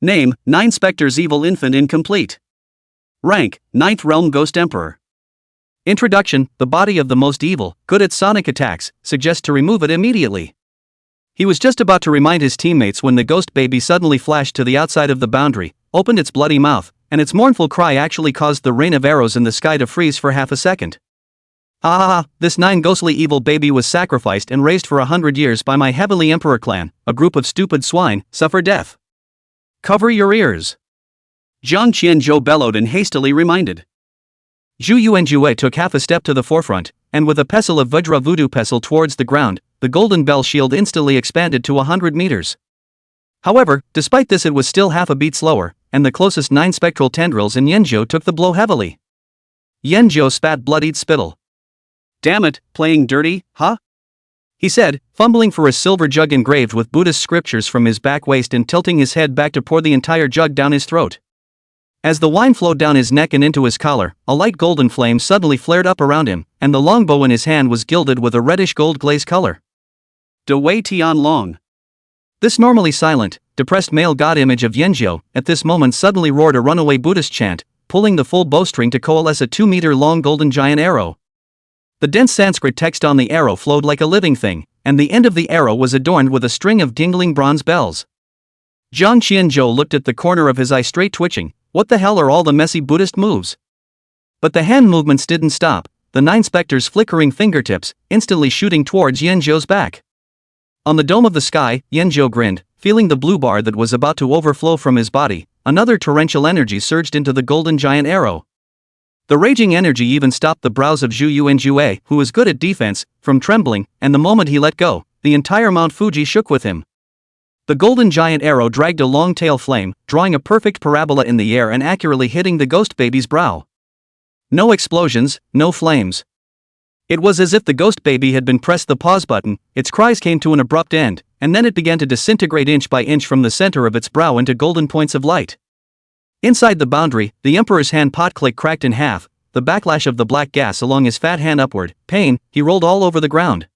Name: 9 Spectre's Evil Infant Incomplete. Rank: 9th Realm Ghost Emperor. Introduction: the body of the most evil, good at sonic attacks, suggests to remove it immediately. He was just about to remind his teammates when the ghost baby suddenly flashed to the outside of the boundary, opened its bloody mouth, and its mournful cry actually caused the rain of arrows in the sky to freeze for half a second. "Ah, this 9 ghostly evil baby was sacrificed and raised for 100 years by my heavenly emperor clan, a group of stupid swine, suffer death. Cover your ears." Jiang Qianzhou bellowed and hastily reminded. Zhu Yuanjue took half a step to the forefront, and with a pestle of Vajra voodoo pestle towards the ground, the golden bell shield instantly expanded to 100 meters. However, despite this it was still half a beat slower, and the closest 9 spectral tendrils in Yanzhou took the blow heavily. Yanzhou spat bloodied spittle. "Damn it, playing dirty, huh?" he said, fumbling for a silver jug engraved with Buddhist scriptures from his back waist and tilting his head back to pour the entire jug down his throat. As the wine flowed down his neck and into his collar, a light golden flame suddenly flared up around him, and the longbow in his hand was gilded with a reddish gold glaze color. De Wei Tian Long. This normally silent, depressed male god image of Yanzhou, at this moment suddenly roared a runaway Buddhist chant, pulling the full bowstring to coalesce a 2-meter-long golden giant arrow. The dense Sanskrit text on the arrow flowed like a living thing, and the end of the arrow was adorned with a string of dingling bronze bells. Jiang Qianzhou looked at the corner of his eye straight twitching. What the hell are all the messy Buddhist moves? But the hand movements didn't stop, the 9 specters flickering fingertips, instantly shooting towards Yanzhou's back. On the dome of the sky, Yanzhou grinned, feeling the blue bar that was about to overflow from his body. Another torrential energy surged into the golden giant arrow. The raging energy even stopped the brows of Zhu Yuanjue, who was good at defense, from trembling, and the moment he let go, the entire Mount Fuji shook with him. The golden giant arrow dragged a long tail flame, drawing a perfect parabola in the air and accurately hitting the ghost baby's brow. No explosions, no flames. It was as if the ghost baby had been pressed the pause button. Its cries came to an abrupt end, and then it began to disintegrate inch by inch from the center of its brow into golden points of light. Inside the boundary, the emperor's hand pot click cracked in half, the backlash of the black gas along his fat hand upward. Pain, he rolled all over the ground.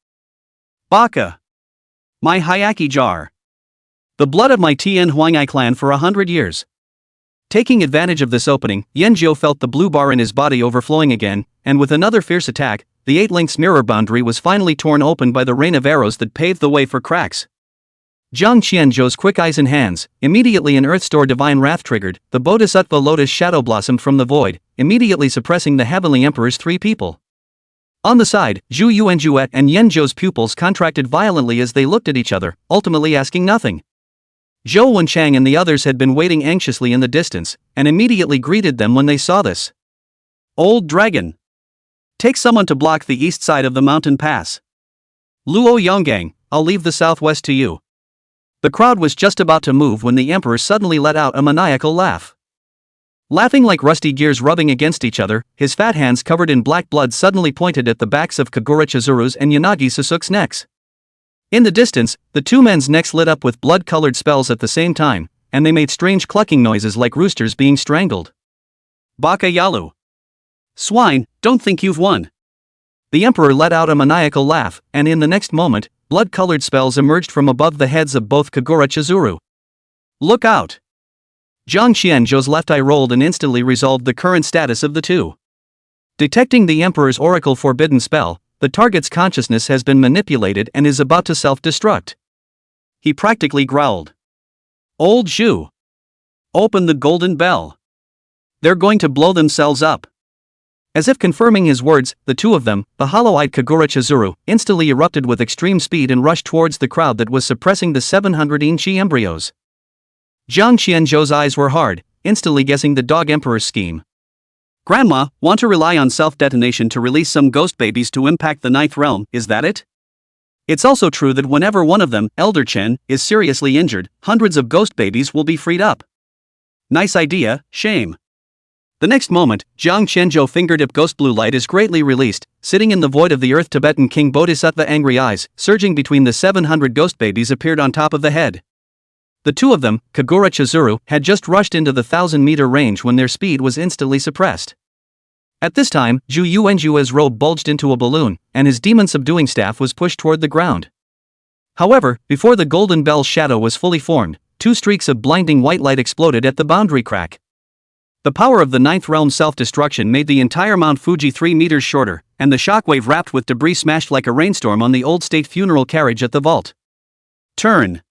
"Baka! My Hayaki jar! The blood of my Tian Huangai clan for 100 years. Taking advantage of this opening, Yanzhou felt the blue bar in his body overflowing again, and with another fierce attack, the 8 links mirror boundary was finally torn open by the rain of arrows that paved the way for cracks. Jiang Qianzhou's quick eyes and hands, immediately an Earth Store divine wrath triggered, the Bodhisattva lotus shadow blossomed from the void, immediately suppressing the heavenly emperor's 3 people. On the side, Zhu Yuanjue and Yanzhou's pupils contracted violently as they looked at each other, ultimately asking nothing. Zhou Wenchang and the others had been waiting anxiously in the distance, and immediately greeted them when they saw this. "Old dragon! Take someone to block the east side of the mountain pass. Luo Yonggang, I'll leave the southwest to you." The crowd was just about to move when the emperor suddenly let out a maniacal laugh. Laughing like rusty gears rubbing against each other, his fat hands covered in black blood suddenly pointed at the backs of Kagura Chizuru's and Yanagi Sasuke's necks. In the distance, the 2 men's necks lit up with blood-colored spells at the same time, and they made strange clucking noises like roosters being strangled. Baka Yalu. Swine, don't think you've won. The emperor let out a maniacal laugh, and in the next moment, blood-colored spells emerged from above the heads of both Kagura Chizuru. Look out! Jiang Qianzhou's left eye rolled and instantly resolved the current status of the two. Detecting the emperor's oracle forbidden spell, the target's consciousness has been manipulated and is about to self-destruct. He practically growled. Old Zhu! Open the golden bell. They're going to blow themselves up. As if confirming his words, the two of them, the hollow-eyed Kagura Chizuru, instantly erupted with extreme speed and rushed towards the crowd that was suppressing the 700 Inchi embryos. Jiang Qianzhou's eyes were hard, instantly guessing the dog emperor's scheme. Grandma, want to rely on self-detonation to release some ghost babies to impact the ninth realm, is that it? It's also true that whenever one of them, Elder Chen, is seriously injured, hundreds of ghost babies will be freed up. Nice idea, shame. The next moment, Jiang Qianzhou fingertip ghost blue light is greatly released, sitting in the void of the earth. Tibetan King Bodhisattva angry eyes, surging between the 700 ghost babies, appeared on top of the head. The two of them, Kagura Chizuru, had just rushed into the 1,000-meter range when their speed was instantly suppressed. At this time, Zhu Yuanzhu's robe bulged into a balloon, and his demon-subduing staff was pushed toward the ground. However, before the golden bell's shadow was fully formed, two streaks of blinding white light exploded at the boundary crack. The power of the ninth realm's self-destruction made the entire Mount Fuji 3 meters shorter, and the shockwave wrapped with debris smashed like a rainstorm on the old state funeral carriage at the vault. Turn.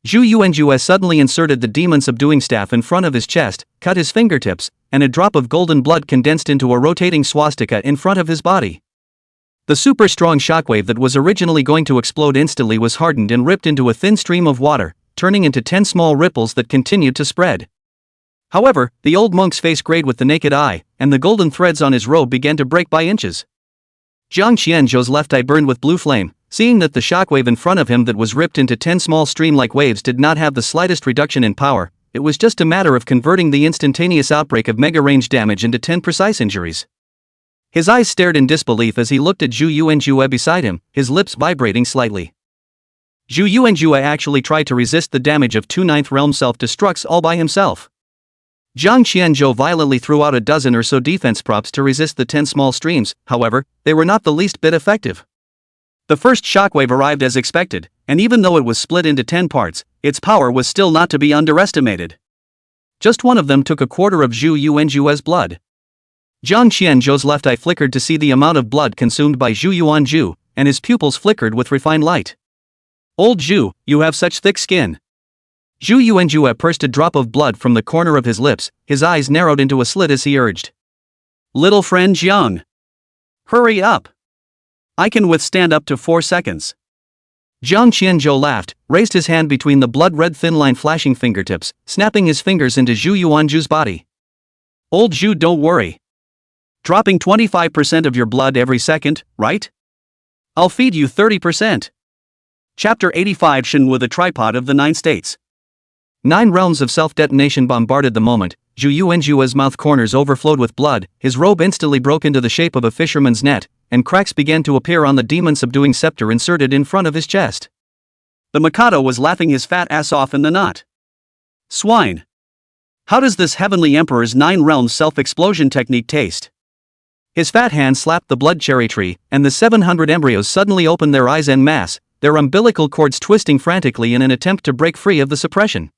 Zhu Yuanzhu suddenly inserted the demon-subduing staff in front of his chest, cut his fingertips, and a drop of golden blood condensed into a rotating swastika in front of his body. The super-strong shockwave that was originally going to explode instantly was hardened and ripped into a thin stream of water, turning into 10 small ripples that continued to spread. However, the old monk's face grayed with the naked eye, and the golden threads on his robe began to break by inches. Jiang Qianzhou's left eye burned with blue flame, seeing that the shockwave in front of him that was ripped into 10 small stream-like waves did not have the slightest reduction in power. It was just a matter of converting the instantaneous outbreak of mega-range damage into 10 precise injuries. His eyes stared in disbelief as he looked at Zhu Yuanzhu beside him, his lips vibrating slightly. Zhu Yuanzhu actually tried to resist the damage of 2 ninth realm self-destructs all by himself. Jiang Qianzhou violently threw out a dozen or so defense props to resist the 10 small streams. However, they were not the least bit effective. The first shockwave arrived as expected, and even though it was split into 10 parts, its power was still not to be underestimated. Just one of them took a quarter of Zhu Yuanzhu's blood. Jiang Qianzhou's left eye flickered to see the amount of blood consumed by Zhu Yuanzhu, and his pupils flickered with refined light. Old Zhu, you have such thick skin. Zhu Yuanzhu pursed a drop of blood from the corner of his lips, his eyes narrowed into a slit as he urged. Little friend Jiang. Hurry up. I can withstand up to 4 seconds. Jiang Qianzhou laughed, raised his hand between the blood-red thin-line flashing fingertips, snapping his fingers into Zhu Yuanzhu's body. Old Zhu, don't worry. Dropping 25% of your blood every second, right? I'll feed you 30%. Chapter 85 Shenwu, the tripod of the 9 states. 9 realms of self-detonation bombarded the moment. Zhu Yuanzhu's mouth corners overflowed with blood, his robe instantly broke into the shape of a fisherman's net, and cracks began to appear on the demon-subduing scepter inserted in front of his chest. The Mikado was laughing his fat ass off in the knot. Swine! How does this heavenly emperor's 9 realms self-explosion technique taste? His fat hand slapped the blood cherry tree, and the 700 embryos suddenly opened their eyes en masse, their umbilical cords twisting frantically in an attempt to break free of the suppression.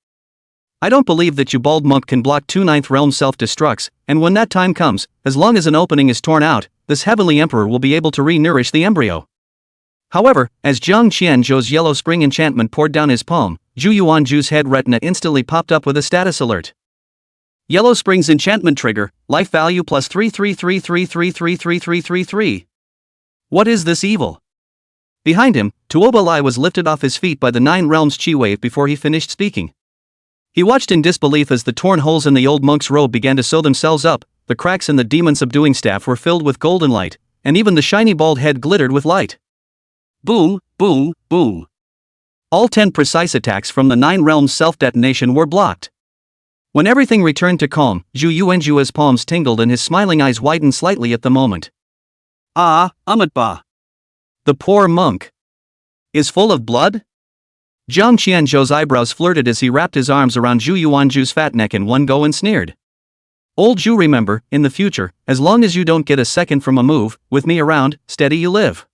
I don't believe that you bald monk can block 2 ninth realm self-destructs, and when that time comes, as long as an opening is torn out, this heavenly emperor will be able to re-nourish the embryo. However, as Jiang Qianzhou's yellow spring enchantment poured down his palm, Zhu Yuanzhu's head retina instantly popped up with a status alert. Yellow Spring's enchantment trigger, life value plus 33333333333. What is this evil? Behind him, Tuoba Lai was lifted off his feet by the 9 realms chi wave before he finished speaking. He watched in disbelief as the torn holes in the old monk's robe began to sew themselves up, the cracks in the demon-subduing staff were filled with golden light, and even the shiny bald head glittered with light. Boom, boom, boom. All 10 precise attacks from the 9 realms self-detonation were blocked. When everything returned to calm, Zhu Yuanzhu's palms tingled and his smiling eyes widened slightly at the moment. Ah, Amatba. The poor monk. Is full of blood? Jiang Qianzhou's eyebrows flirted as he wrapped his arms around Zhu Yuanzhu's fat neck in one go and sneered. Old Zhu, remember, in the future, as long as you don't get a second from a move, with me around, steady you live.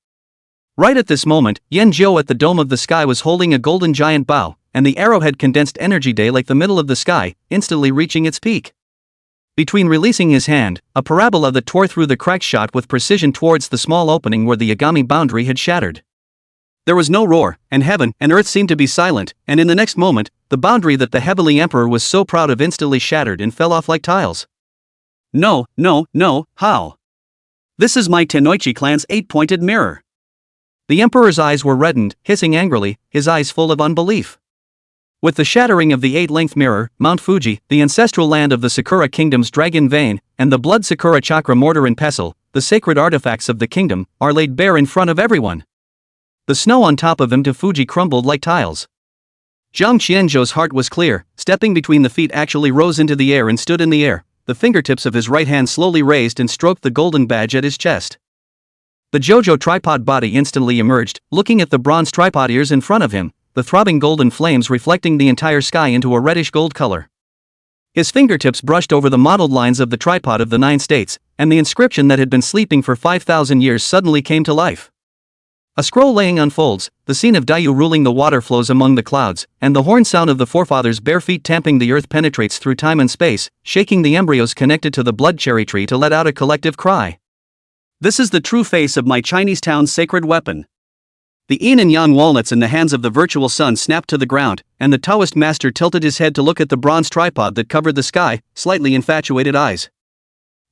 Right at this moment, Yan Zhou at the dome of the sky was holding a golden giant bow, and the arrowhead condensed energy day like the middle of the sky, instantly reaching its peak. Between releasing his hand, a parabola that tore through the crack shot with precision towards the small opening where the Yagami boundary had shattered. There was no roar, and heaven and earth seemed to be silent, and in the next moment, the boundary that the heavenly emperor was so proud of instantly shattered and fell off like tiles. No, how? This is my Tenoichi clan's 8-pointed mirror. The emperor's eyes were reddened, hissing angrily, his eyes full of unbelief. With the shattering of the 8-length mirror, Mount Fuji, the ancestral land of the Sakura Kingdom's dragon vein, and the blood Sakura chakra mortar and pestle, the sacred artifacts of the kingdom, are laid bare in front of everyone. The snow on top of Mount Fuji crumbled like tiles. Jiang Qianzhou's heart was clear. Stepping between the feet actually rose into the air and stood in the air. The fingertips of his right hand slowly raised and stroked the golden badge at his chest. The JoJo tripod body instantly emerged, looking at the bronze tripod ears in front of him, the throbbing golden flames reflecting the entire sky into a reddish gold color. His fingertips brushed over the mottled lines of the tripod of the 9 states, and the inscription that had been sleeping for 5,000 years suddenly came to life. A scroll laying unfolds, the scene of Daiyu ruling the water flows among the clouds, and the horn sound of the forefathers' bare feet tamping the earth penetrates through time and space, shaking the embryos connected to the blood cherry tree to let out a collective cry. This is the true face of my Chinese town's sacred weapon. The yin and yang walnuts in the hands of the virtual sun snapped to the ground, and the Taoist master tilted his head to look at the bronze tripod that covered the sky, slightly infatuated eyes.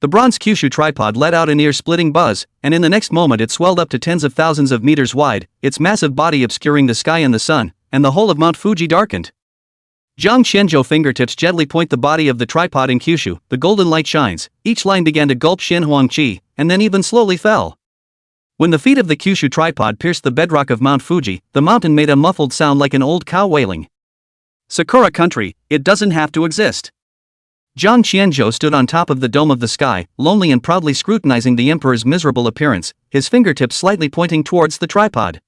The bronze Kyushu tripod let out an ear-splitting buzz, and in the next moment it swelled up to tens of thousands of meters wide, its massive body obscuring the sky and the sun, and the whole of Mount Fuji darkened. Jiang Qianzhou fingertips gently point the body of the tripod in Kyushu, the golden light shines, each line began to gulp Xin Huang Qi, and then even slowly fell. When the feet of the Kyushu tripod pierced the bedrock of Mount Fuji, the mountain made a muffled sound like an old cow wailing. Sakura country, it doesn't have to exist. Jiang Qianzhou stood on top of the dome of the sky, lonely and proudly scrutinizing the emperor's miserable appearance, his fingertips slightly pointing towards the tripod.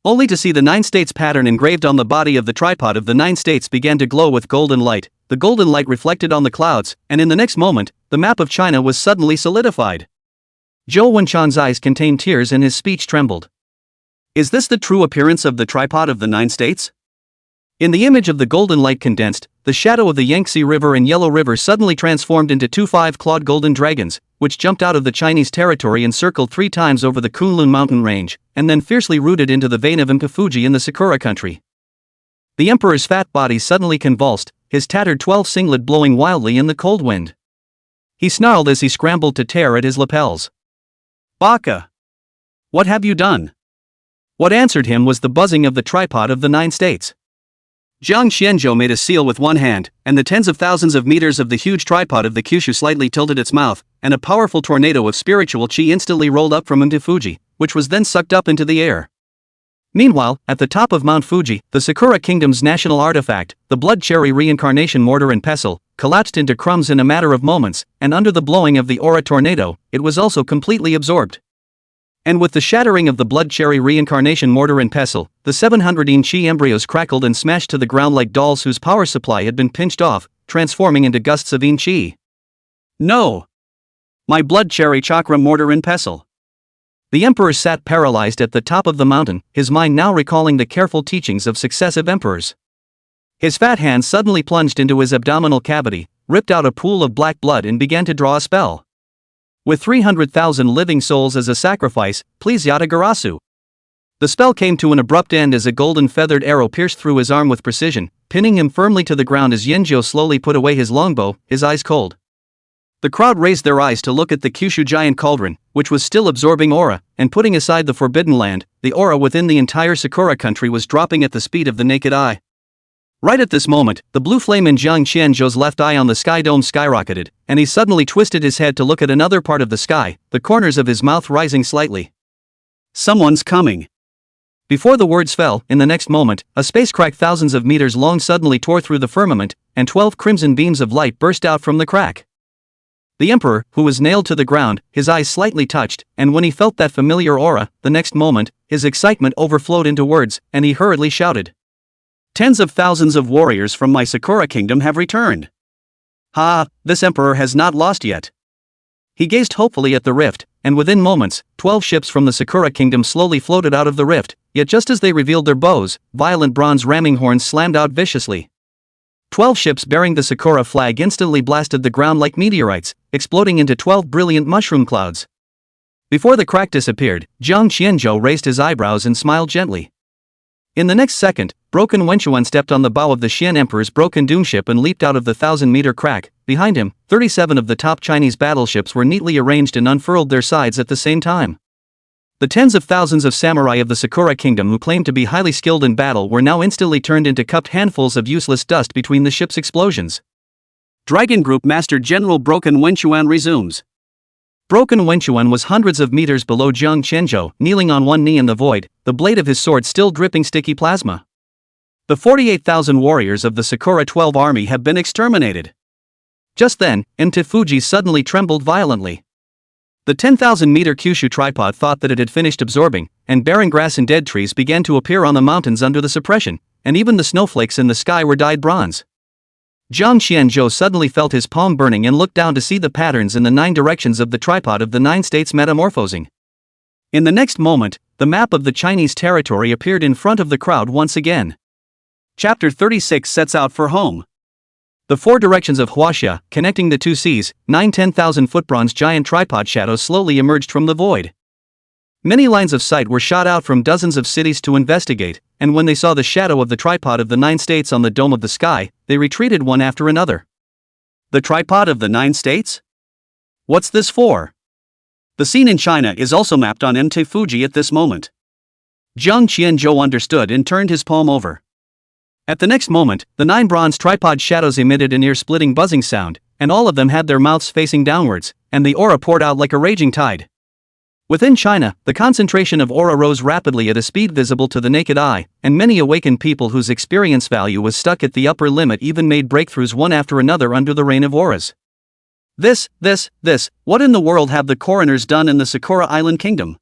Only to see the 9 states pattern engraved on the body of the tripod of the 9 states began to glow with golden light, the golden light reflected on the clouds, and in the next moment, the map of China was suddenly solidified. Zhou Wenchan's eyes contained tears and his speech trembled. Is this the true appearance of the tripod of the 9 states? In the image of the golden light condensed, the shadow of the Yangtze River and Yellow River suddenly transformed into 2 5-clawed golden dragons, which jumped out of the Chinese territory and circled 3 times over the Kunlun mountain range, and then fiercely rooted into the vein of Mount Fuji in the Sakura country. The emperor's fat body suddenly convulsed, his tattered 12 singlet blowing wildly in the cold wind. He snarled as he scrambled to tear at his lapels. Baka! What have you done? What answered him was the buzzing of the tripod of the 9 states. Jiang Qianzhou made a seal with one hand, and the tens of thousands of meters of the huge tripod of the Kyushu slightly tilted its mouth, and a powerful tornado of spiritual chi instantly rolled up from Mount Fuji, which was then sucked up into the air. Meanwhile, at the top of Mount Fuji, the Sakura Kingdom's national artifact, the blood cherry reincarnation mortar and pestle, collapsed into crumbs in a matter of moments, and under the blowing of the aura tornado, it was also completely absorbed. And with the shattering of the blood cherry reincarnation mortar and pestle, the 700 yin chi embryos crackled and smashed to the ground like dolls whose power supply had been pinched off, transforming into gusts of yin chi. No! My blood cherry chakra mortar and pestle. The emperor sat paralyzed at the top of the mountain, his mind now recalling the careful teachings of successive emperors. His fat hand suddenly plunged into his abdominal cavity, ripped out a pool of black blood and began to draw a spell. With 300,000 living souls as a sacrifice, please Yata Garasu. The spell came to an abrupt end as a golden feathered arrow pierced through his arm with precision, pinning him firmly to the ground as Yanzhou slowly put away his longbow, his eyes cold. The crowd raised their eyes to look at the Kyushu giant cauldron, which was still absorbing aura, and putting aside the forbidden land, the aura within the entire Sakura country was dropping at the speed of the naked eye. Right at this moment, the blue flame in Jiang Qianzhou's left eye on the sky dome skyrocketed, and he suddenly twisted his head to look at another part of the sky, the corners of his mouth rising slightly. Someone's coming. Before the words fell, in the next moment, a space crack thousands of meters long suddenly tore through the firmament, and 12 crimson beams of light burst out from the crack. The emperor, who was nailed to the ground, his eyes slightly touched, and when he felt that familiar aura, the next moment, his excitement overflowed into words, and he hurriedly shouted. Tens of thousands of warriors from my Sakura kingdom have returned. Ha, this emperor has not lost yet. He gazed hopefully at the rift, and within moments, 12 ships from the Sakura kingdom slowly floated out of the rift, yet just as they revealed their bows, violent bronze ramming horns slammed out viciously. 12 ships bearing the Sakura flag instantly blasted the ground like meteorites, exploding into 12 brilliant mushroom clouds. Before the crack disappeared, Jiang Qianzhou raised his eyebrows and smiled gently. In the next second, Broken Wenchuan stepped on the bow of the Xian Emperor's broken doomship and leaped out of the 1,000-meter crack. Behind him, 37 of the top Chinese battleships were neatly arranged and unfurled their sides at the same time. The tens of thousands of samurai of the Sakura kingdom who claimed to be highly skilled in battle were now instantly turned into cupped handfuls of useless dust between the ship's explosions. Dragon Group Master General Broken Wenchuan resumes. Broken Wenchuan was hundreds of meters below Jiang Qianzhou, kneeling on one knee in the void, the blade of his sword still dripping sticky plasma. The 48,000 warriors of the Sakura 12 army have been exterminated. Just then, Mt. Fuji suddenly trembled violently. The 10,000-meter Kyushu tripod thought that it had finished absorbing, and barren grass and dead trees began to appear on the mountains under the suppression, and even the snowflakes in the sky were dyed bronze. Jiang Qianzhou suddenly felt his palm burning and looked down to see the patterns in the 9 directions of the tripod of the 9 states metamorphosing. In the next moment, the map of the Chinese territory appeared in front of the crowd once again. Chapter 36 sets out for home. The 4 directions of Huaxia, connecting the 2 seas, 9 10,000-foot bronze giant tripod shadows slowly emerged from the void. Many lines of sight were shot out from dozens of cities to investigate, and when they saw the shadow of the tripod of the 9 states on the dome of the sky, they retreated one after another. The tripod of the 9 states? What's this for? The scene in China is also mapped on Mt. Fuji at this moment. Jiang Qianzhou understood and turned his palm over. At the next moment, the 9 bronze tripod shadows emitted an ear-splitting buzzing sound, and all of them had their mouths facing downwards, and the aura poured out like a raging tide. Within China, the concentration of aura rose rapidly at a speed visible to the naked eye, and many awakened people whose experience value was stuck at the upper limit even made breakthroughs one after another under the rain of auras. What in the world have the coroners done in the Sakura Island Kingdom?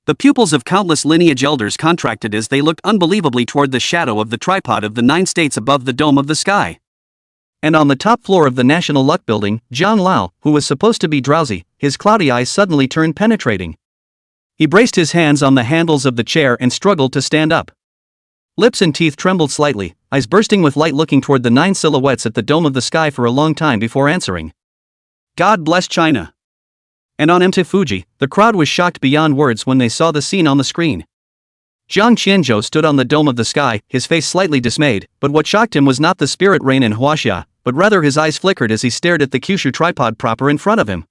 The pupils of countless lineage elders contracted as they looked unbelievably toward the shadow of the tripod of the 9 states above the dome of the sky. And on the top floor of the National Luck Building, Zhang Lao, who was supposed to be drowsy, his cloudy eyes suddenly turned penetrating. He braced his hands on the handles of the chair and struggled to stand up. Lips and teeth trembled slightly, eyes bursting with light looking toward the 9 silhouettes at the dome of the sky for a long time before answering. God bless China. And on Mt. Fuji, the crowd was shocked beyond words when they saw the scene on the screen. Jiang Qianzhou stood on the dome of the sky, his face slightly dismayed, but what shocked him was not the spirit rain in Huaxia, but rather his eyes flickered as he stared at the Kyushu tripod proper in front of him.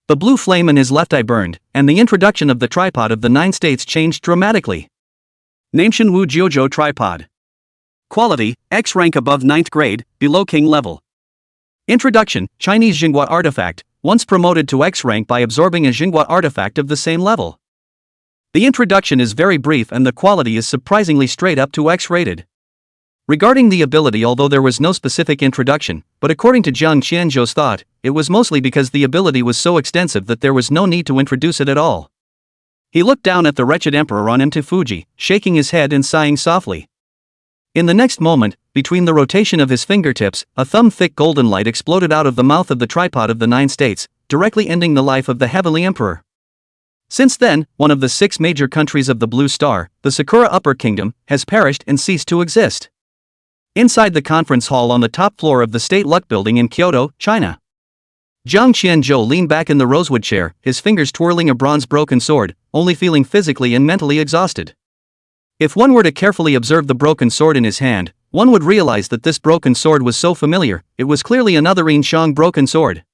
The blue flame in his left eye burned, and the introduction of the tripod of the 9 states changed dramatically. Nameshin Wu Jiuzhou Tripod. Quality, X rank above 9th grade, below king level. Introduction, Chinese Jinghua artifact, once promoted to X rank by absorbing a Jinghua artifact of the same level. The introduction is very brief and the quality is surprisingly straight up to X rated. Regarding the ability, although there was no specific introduction, but according to Jiang Qianzhou's thought, it was mostly because the ability was so extensive that there was no need to introduce it at all. He looked down at the wretched emperor on Mt. Fuji, shaking his head and sighing softly. In the next moment, between the rotation of his fingertips, a thumb-thick golden light exploded out of the mouth of the tripod of the 9 states, directly ending the life of the heavenly emperor. Since then, one of the 6 major countries of the Blue Star, the Sakura Upper Kingdom, has perished and ceased to exist. Inside the conference hall on the top floor of the State Luck Building in Kyoto, China. Jiang Qianzhou leaned back in the rosewood chair, his fingers twirling a bronze broken sword, only feeling physically and mentally exhausted. If one were to carefully observe the broken sword in his hand, one would realize that this broken sword was so familiar, it was clearly another Yinshang broken sword.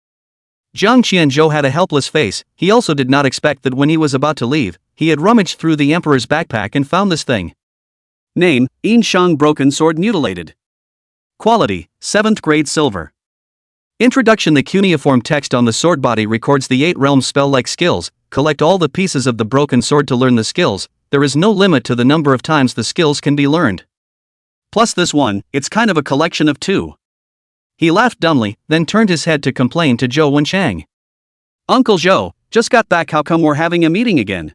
Jiang Qianzhou had a helpless face. He also did not expect that when he was about to leave, he had rummaged through the emperor's backpack and found this thing. Name, Yinshang broken sword mutilated. Quality, 7th grade silver. Introduction. The cuneiform text on the sword body records the 8 realms spell-like skills. Collect all the pieces of the broken sword to learn the skills. There is no limit to the number of times the skills can be learned. Plus this one, it's kind of a collection of 2. He laughed dumbly, then turned his head to complain to Zhou Wenchang. Uncle Zhou, just got back, how come we're having a meeting again?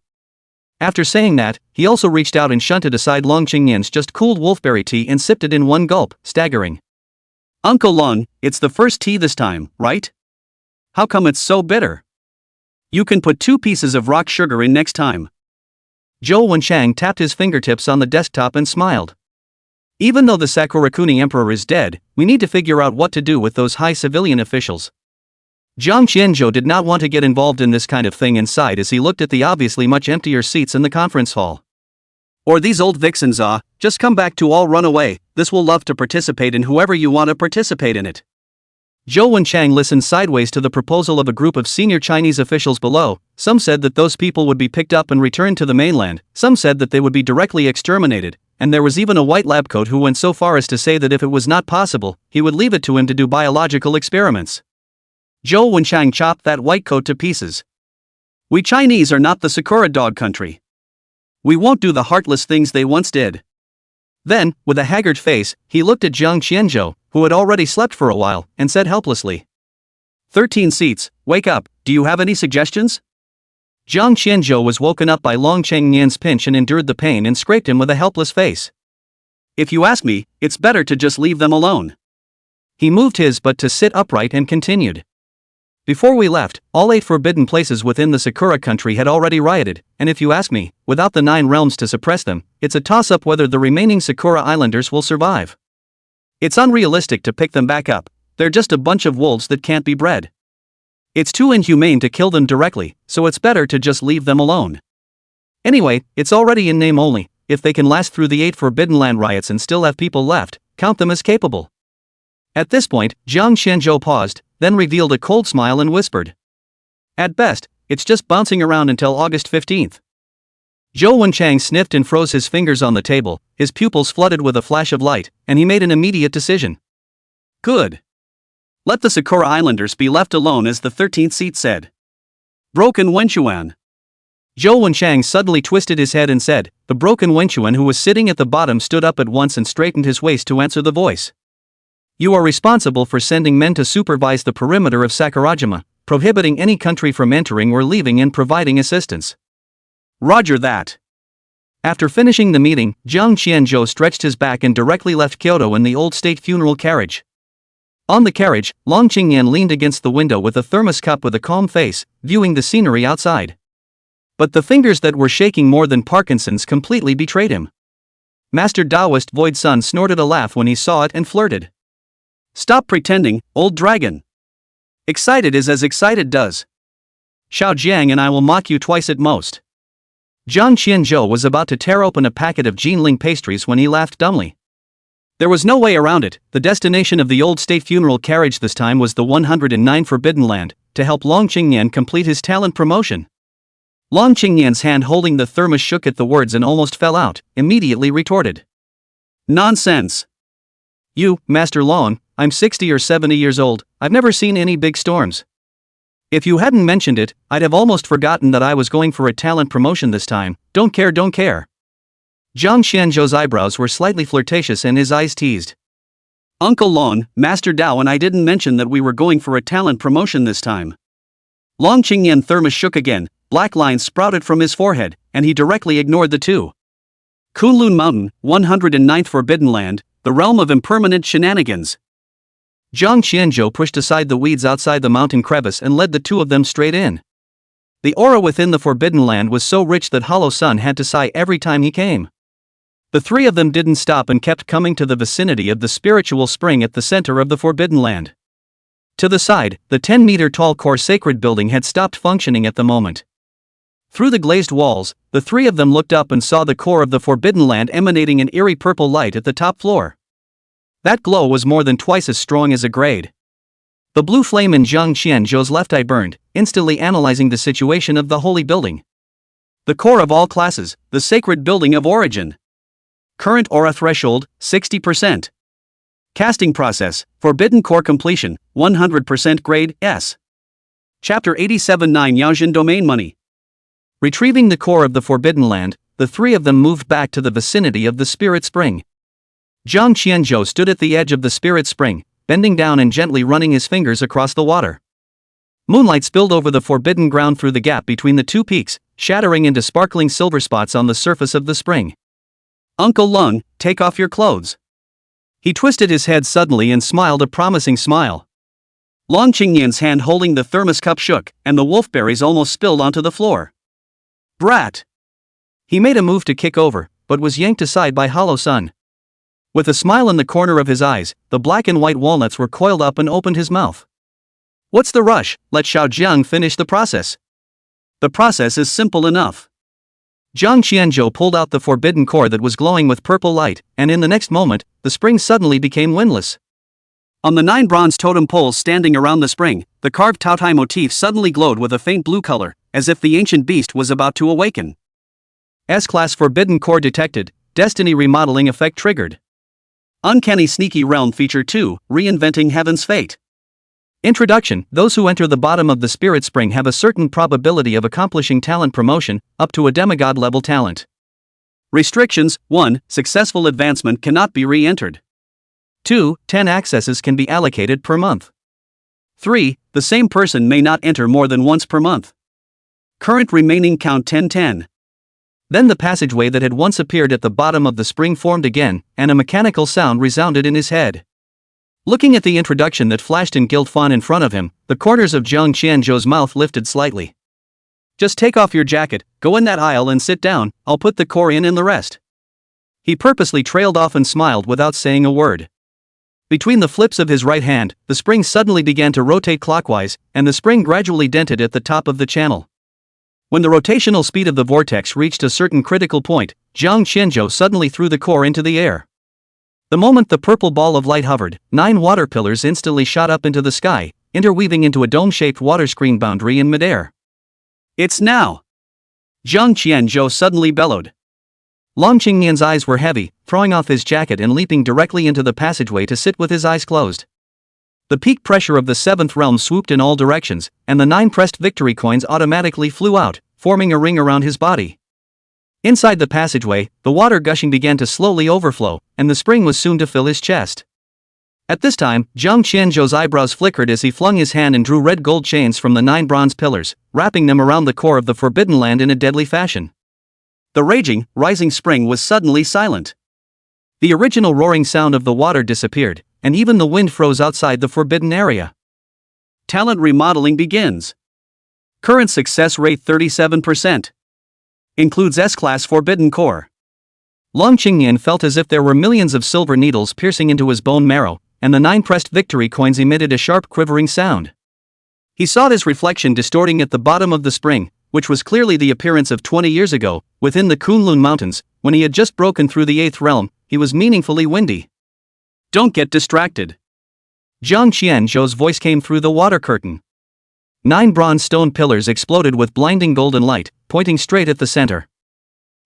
After saying that, he also reached out and shunted aside Long Qingyan's just cooled wolfberry tea and sipped it in one gulp, staggering. Uncle Long, it's the first tea this time, right? How come it's so bitter? You can put 2 pieces of rock sugar in next time. Zhou Wenchang tapped his fingertips on the desktop and smiled. Even though the Sakurakuni Emperor is dead, we need to figure out what to do with those high civilian officials. Jiang Qianzhou did not want to get involved in this kind of thing and sighed as he looked at the obviously much emptier seats in the conference hall. Or these old vixens just come back to all run away, this will love to participate in whoever you want to participate in it. Zhou Wenchang listened sideways to the proposal of a group of senior Chinese officials below. Some said that those people would be picked up and returned to the mainland, some said that they would be directly exterminated, and there was even a white lab coat who went so far as to say that if it was not possible, he would leave it to him to do biological experiments. Zhou Wenchang chopped that white coat to pieces. We Chinese are not the Sakura dog country. We won't do the heartless things they once did. Then, with a haggard face, he looked at Jiang Qianzhou, who had already slept for a while, and said helplessly. 13 seats, wake up, do you have any suggestions? Jiang Qianzhou was woken up by Long Qingyan's pinch and endured the pain and scraped him with a helpless face. If you ask me, it's better to just leave them alone. He moved his butt to sit upright and continued. Before we left, all 8 forbidden places within the Sakura country had already rioted, and if you ask me, without the 9 realms to suppress them, it's a toss-up whether the remaining Sakura Islanders will survive. It's unrealistic to pick them back up, they're just a bunch of wolves that can't be bred. It's too inhumane to kill them directly, so it's better to just leave them alone. Anyway, it's already in name only, if they can last through the 8 Forbidden Land riots and still have people left, count them as capable. At this point, Jiang Qianzhou paused, then revealed a cold smile and whispered. At best, it's just bouncing around until August 15th. Zhou Wenchang sniffed and froze his fingers on the table, his pupils flooded with a flash of light, and he made an immediate decision. Good. Let the Sakura Islanders be left alone, as the 13th seat said. Broken Wenchuan. Zhou Wenchang suddenly twisted his head and said. The broken Wenchuan who was sitting at the bottom stood up at once and straightened his waist to answer the voice. You are responsible for sending men to supervise the perimeter of Sakurajima, prohibiting any country from entering or leaving and providing assistance. Roger that. After finishing the meeting, Jiang Qianzhou stretched his back and directly left Kyoto in the old state funeral carriage. On the carriage, Long Qingyan leaned against the window with a thermos cup with a calm face, viewing the scenery outside. But the fingers that were shaking more than Parkinson's completely betrayed him. Master Taoist Void Sun snorted a laugh when he saw it and flirted. Stop pretending, old dragon. Excited is as excited does. Xiao Jiang and I will mock you twice at most. Jiang Qianzhou was about to tear open a packet of Jinling pastries when he laughed dumbly. There was no way around it, the destination of the old state funeral carriage this time was the 109 Forbidden Land, to help Long Qingyan complete his talent promotion. Long Qingyan's hand holding the thermos shook at the words and almost fell out, immediately retorted. Nonsense. You, Master Long, I'm 60 or 70 years old, I've never seen any big storms. If you hadn't mentioned it, I'd have almost forgotten that I was going for a talent promotion this time, don't care. Jiang Qianzhou's eyebrows were slightly flirtatious and his eyes teased. Uncle Long, Master Dao and I didn't mention that we were going for a talent promotion this time. Long Qingyan thermos shook again, black lines sprouted from his forehead, and he directly ignored the two. Kunlun Mountain, 109th Forbidden Land, the realm of impermanent shenanigans. Jiang Qianzhou pushed aside the weeds outside the mountain crevice and led the two of them straight in. The aura within the Forbidden Land was so rich that Hollow Sun had to sigh every time he came. The three of them didn't stop and kept coming to the vicinity of the spiritual spring at the center of the Forbidden Land. To the side, the 10-meter-tall core sacred building had stopped functioning at the moment. Through the glazed walls, the three of them looked up and saw the core of the Forbidden Land emanating an eerie purple light at the top floor. That glow was more than twice as strong as a grade. The blue flame in Jiang Qianzhou's left eye burned, instantly analyzing the situation of the holy building. The core of all classes, the sacred building of origin. Current aura threshold, 60%. Casting process, forbidden core completion, 100% grade, S. Chapter 87-9 Yaojin Domain Money. Retrieving the core of the Forbidden Land, the three of them moved back to the vicinity of the Spirit Spring. Jiang Qianzhou stood at the edge of the Spirit Spring, bending down and gently running his fingers across the water. Moonlight spilled over the forbidden ground through the gap between the two peaks, shattering into sparkling silver spots on the surface of the spring. "Uncle Lung, take off your clothes." He twisted his head suddenly and smiled a promising smile. Long Qingyan's hand holding the thermos cup shook, and the wolfberries almost spilled onto the floor. "Brat!" He made a move to kick over, but was yanked aside by Hollow Sun. With a smile in the corner of his eyes, the black and white walnuts were coiled up and opened his mouth. "What's the rush? Let Xiaojiang finish the process." "The process is simple enough." Jiang Qianzhou pulled out the forbidden core that was glowing with purple light, and in the next moment, the spring suddenly became windless. On the 9 bronze totem poles standing around the spring, the carved Taotai motif suddenly glowed with a faint blue color, as if the ancient beast was about to awaken. S-Class Forbidden Core detected, Destiny Remodeling Effect triggered. Uncanny Sneaky Realm Feature 2, Reinventing Heaven's Fate. Introduction: those who enter the bottom of the Spirit Spring have a certain probability of accomplishing talent promotion, up to a demigod level talent. Restrictions: 1. Successful advancement cannot be re-entered. 2. 10 accesses can be allocated per month. 3. The same person may not enter more than once per month. Current remaining count 10. Then the passageway that had once appeared at the bottom of the spring formed again, and a mechanical sound resounded in his head. Looking at the introduction that flashed in gilt font in front of him, the corners of Jiang Qianzhou's mouth lifted slightly. "Just take off your jacket, go in that aisle and sit down, I'll put the core in and the rest." He purposely trailed off and smiled without saying a word. Between the flips of his right hand, the spring suddenly began to rotate clockwise, and the spring gradually dented at the top of the channel. When the rotational speed of the vortex reached a certain critical point, Jiang Qianzhou suddenly threw the core into the air. The moment the purple ball of light hovered, 9 water pillars instantly shot up into the sky, interweaving into a dome-shaped water screen boundary in midair. "It's now!" Jiang Qianzhou suddenly bellowed. Long Qingyan's eyes were heavy, throwing off his jacket and leaping directly into the passageway to sit with his eyes closed. The peak pressure of the 7th realm swooped in all directions, and the 9 pressed victory coins automatically flew out, forming a ring around his body. Inside the passageway, the water gushing began to slowly overflow, and the spring was soon to fill his chest. At this time, Jiang Qianzhou's eyebrows flickered as he flung his hand and drew red gold chains from the 9 bronze pillars, wrapping them around the core of the Forbidden Land in a deadly fashion. The raging, rising spring was suddenly silent. The original roaring sound of the water disappeared, and even the wind froze outside the forbidden area. Talent remodeling begins. Current success rate 37%. Includes S-Class Forbidden Core. Long Qingyan felt as if there were millions of silver needles piercing into his bone marrow, and the 9 pressed victory coins emitted a sharp quivering sound. He saw his reflection distorting at the bottom of the spring, which was clearly the appearance of 20 years ago, within the Kunlun Mountains, when he had just broken through the 8th realm. He was meaningfully windy. "Don't get distracted." Jiang Qianzhou's voice came through the water curtain. 9 bronze stone pillars exploded with blinding golden light, pointing straight at the center.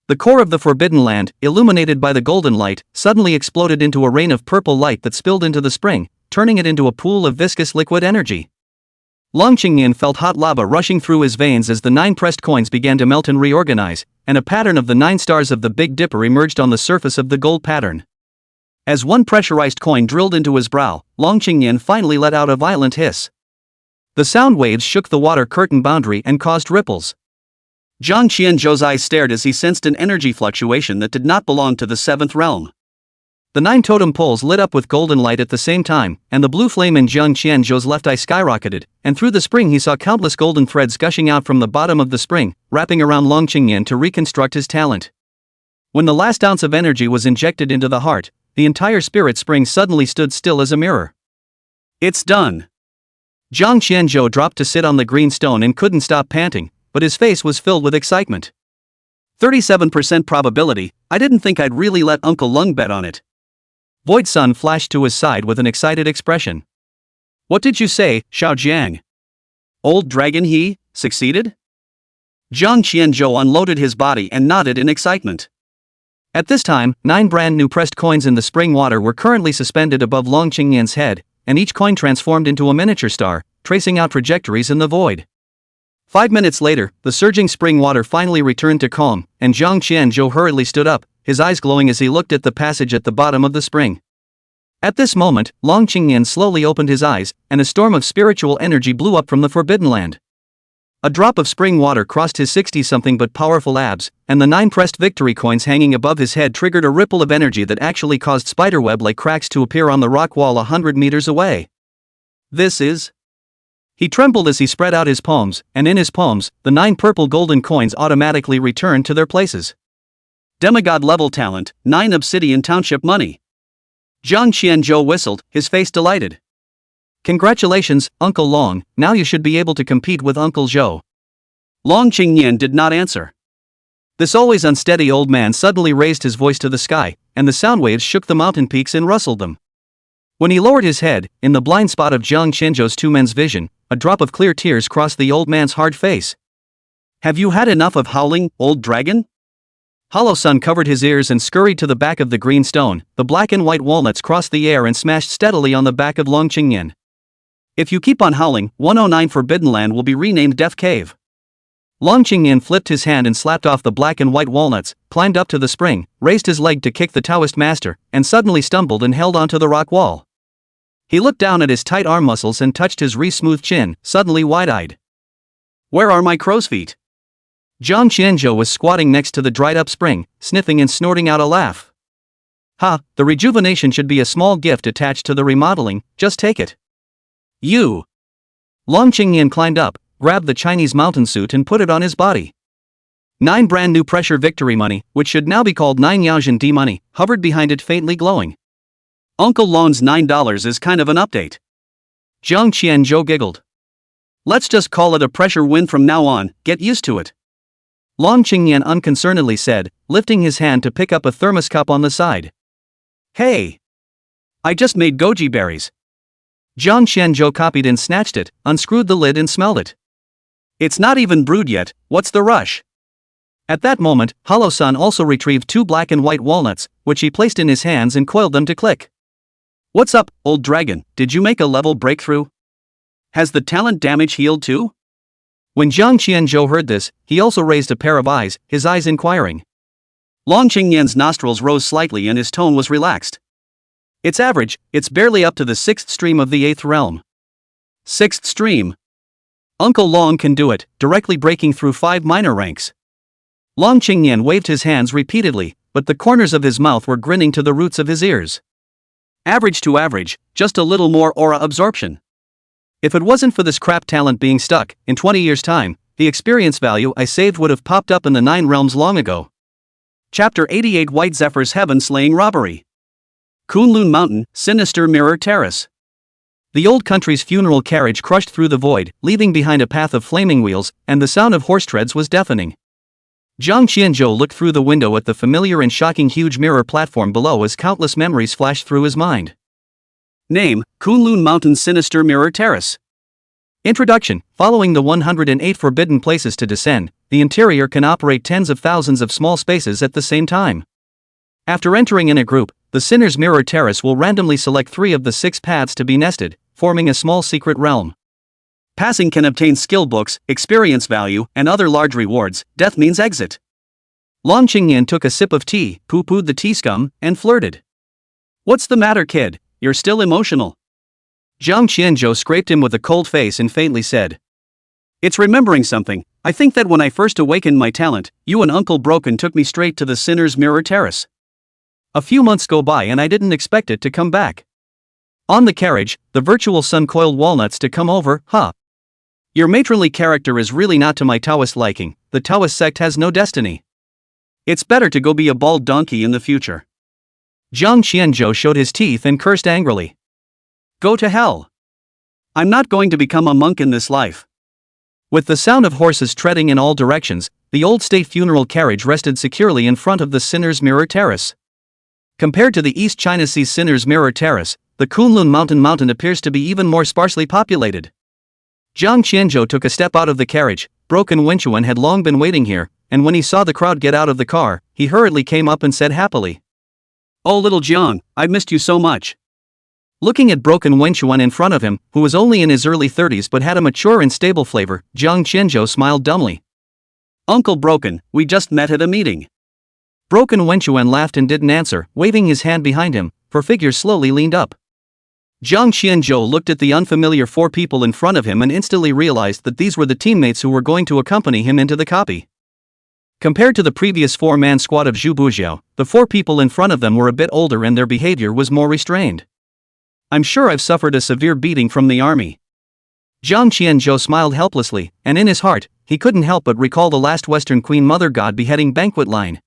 The core of the Forbidden Land, illuminated by the golden light, suddenly exploded into a rain of purple light that spilled into the spring, turning it into a pool of viscous liquid energy. Long Qingyan felt hot lava rushing through his veins as the 9 pressed coins began to melt and reorganize, and a pattern of the 9 stars of the Big Dipper emerged on the surface of the gold pattern. As one pressurized coin drilled into his brow, Long Qingyan finally let out a violent hiss. The sound waves shook the water curtain boundary and caused ripples. Jiang Qianzhou's eyes stared as he sensed an energy fluctuation that did not belong to the 7th realm. The 9 totem poles lit up with golden light at the same time, and the blue flame in Jiang Qianzhou's left eye skyrocketed, and through the spring he saw countless golden threads gushing out from the bottom of the spring, wrapping around Long Qingyan to reconstruct his talent. When the last ounce of energy was injected into the heart, the entire spirit spring suddenly stood still as a mirror. "It's done." Jiang Qianzhou dropped to sit on the green stone and couldn't stop panting, but his face was filled with excitement. 37% probability, I didn't think I'd really let Uncle Lung bet on it. Void Sun flashed to his side with an excited expression. "What did you say, Xiaojiang? Old dragon he succeeded?" Jiang Qianzhou unloaded his body and nodded in excitement. At this time, 9 brand new pressed coins in the spring water were currently suspended above Long Qingyan's head, and each coin transformed into a miniature star, tracing out trajectories in the void. 5 minutes later, the surging spring water finally returned to calm, and Jiang Qianzhou hurriedly stood up, his eyes glowing as he looked at the passage at the bottom of the spring. At this moment, Long Qingyan slowly opened his eyes, and a storm of spiritual energy blew up from the Forbidden Land. A drop of spring water crossed his 60-something but powerful abs, and the 9 pressed victory coins hanging above his head triggered a ripple of energy that actually caused spiderweb-like cracks to appear on the rock wall 100 meters away. This is... He trembled as he spread out his palms, and in his palms, the 9 purple golden coins automatically returned to their places. Demigod-level talent, 9 obsidian township money. Jiang Qianzhou whistled, his face delighted. Congratulations, Uncle Long, now you should be able to compete with Uncle Zhou. Long Qingyan did not answer. This always unsteady old man suddenly raised his voice to the sky, and the sound waves shook the mountain peaks and rustled them. When he lowered his head, in the blind spot of Jiang Qianzhou's 2 men's vision, a drop of clear tears crossed the old man's hard face. Have you had enough of howling, old dragon? Hollow Sun covered his ears and scurried to the back of the green stone. The black and white walnuts crossed the air and smashed steadily on the back of Long Qingyan. If you keep on howling, 109 Forbidden Land will be renamed Death Cave. Long Qingyan flipped his hand and slapped off the black and white walnuts, climbed up to the spring, raised his leg to kick the Taoist master, and suddenly stumbled and held onto the rock wall. He looked down at his tight arm muscles and touched his smooth chin, suddenly wide-eyed. Where are my crow's feet? Jiang Qianzhou was squatting next to the dried-up spring, sniffing and snorting out a laugh. Ha, the rejuvenation should be a small gift attached to the remodeling, just take it. You. Long Qingyan climbed up, grabbed the Chinese mountain suit and put it on his body. 9 brand new pressure victory money, which should now be called 9 Yaoxian D money, hovered behind it faintly glowing. Uncle Long's $9 is kind of an update. Jiang Qianzhou giggled. Let's just call it a pressure win from now on, get used to it. Long Qingyan unconcernedly said, lifting his hand to pick up a thermos cup on the side. Hey! I just made goji berries. Jiang Qianzhou copied and snatched it, unscrewed the lid and smelled it. It's not even brewed yet, what's the rush? At that moment, Hollow Sun also retrieved 2 black and white walnuts, which he placed in his hands and coiled them to click. What's up, old dragon, did you make a level breakthrough? Has the talent damage healed too? When Jiang Qianzhou heard this, he also raised a pair of eyes, his eyes inquiring. Long Qingyan's nostrils rose slightly and his tone was relaxed. It's average, it's barely up to the 6th stream of the 8th realm. 6th stream. Uncle Long can do it, directly breaking through 5 minor ranks. Long Qingyan waved his hands repeatedly, but the corners of his mouth were grinning to the roots of his ears. Average to average, just a little more aura absorption. If it wasn't for this crap talent being stuck, in 20 years' time, the experience value I saved would have popped up in the 9 realms long ago. Chapter 88 White Zephyr's Heaven-Slaying Robbery. Kunlun Mountain, Sinister Mirror Terrace. The old country's funeral carriage crushed through the void, leaving behind a path of flaming wheels, and the sound of horse treads was deafening. Jiang Qianzhou looked through the window at the familiar and shocking huge mirror platform below as countless memories flashed through his mind. Name, Kunlun Mountain Sinister Mirror Terrace. Introduction. Following the 108 forbidden places to descend, the interior can operate tens of thousands of small spaces at the same time. After entering in a group, the Sinner's Mirror Terrace will randomly select 3 of the 6 paths to be nested, forming a small secret realm. Passing can obtain skill books, experience value, and other large rewards. Death means exit. Long Qingyan took a sip of tea, poo-pooed the tea scum, and flirted. What's the matter, kid? You're still emotional. Jiang Qianzhou scraped him with a cold face and faintly said. It's remembering something. I think that when I first awakened my talent, you and Uncle Broken took me straight to the Sinner's Mirror Terrace. A few months go by and I didn't expect it to come back. On the carriage, the virtual sun coiled walnuts to come over, huh? Your matronly character is really not to my Taoist liking. The Taoist sect has no destiny. It's better to go be a bald donkey in the future. Jiang Qianzhou showed his teeth and cursed angrily. Go to hell. I'm not going to become a monk in this life. With the sound of horses treading in all directions, the old state funeral carriage rested securely in front of the Sinner's Mirror Terrace. Compared to the East China Sea's Sinner's Mirror Terrace, the Kunlun Mountain appears to be even more sparsely populated. Jiang Qianzhou took a step out of the carriage. Broken Wenchuan had long been waiting here, and when he saw the crowd get out of the car, he hurriedly came up and said happily. Oh little Jiang, I've missed you so much. Looking at Broken Wenchuan in front of him, who was only in his early 30s but had a mature and stable flavor, Jiang Qianzhou smiled dumbly. Uncle Broken, we just met at a meeting. Broken Wenchuan laughed and didn't answer, waving his hand behind him. 4 figures slowly leaned up. Jiang Qianzhou looked at the unfamiliar 4 people in front of him and instantly realized that these were the teammates who were going to accompany him into the copy. Compared to the previous 4-man squad of Zhu Bujiao, the 4 people in front of them were a bit older and their behavior was more restrained. I'm sure I've suffered a severe beating from the army. Jiang Qianzhou smiled helplessly, and in his heart, he couldn't help but recall the last Western Queen Mother God beheading banquet line.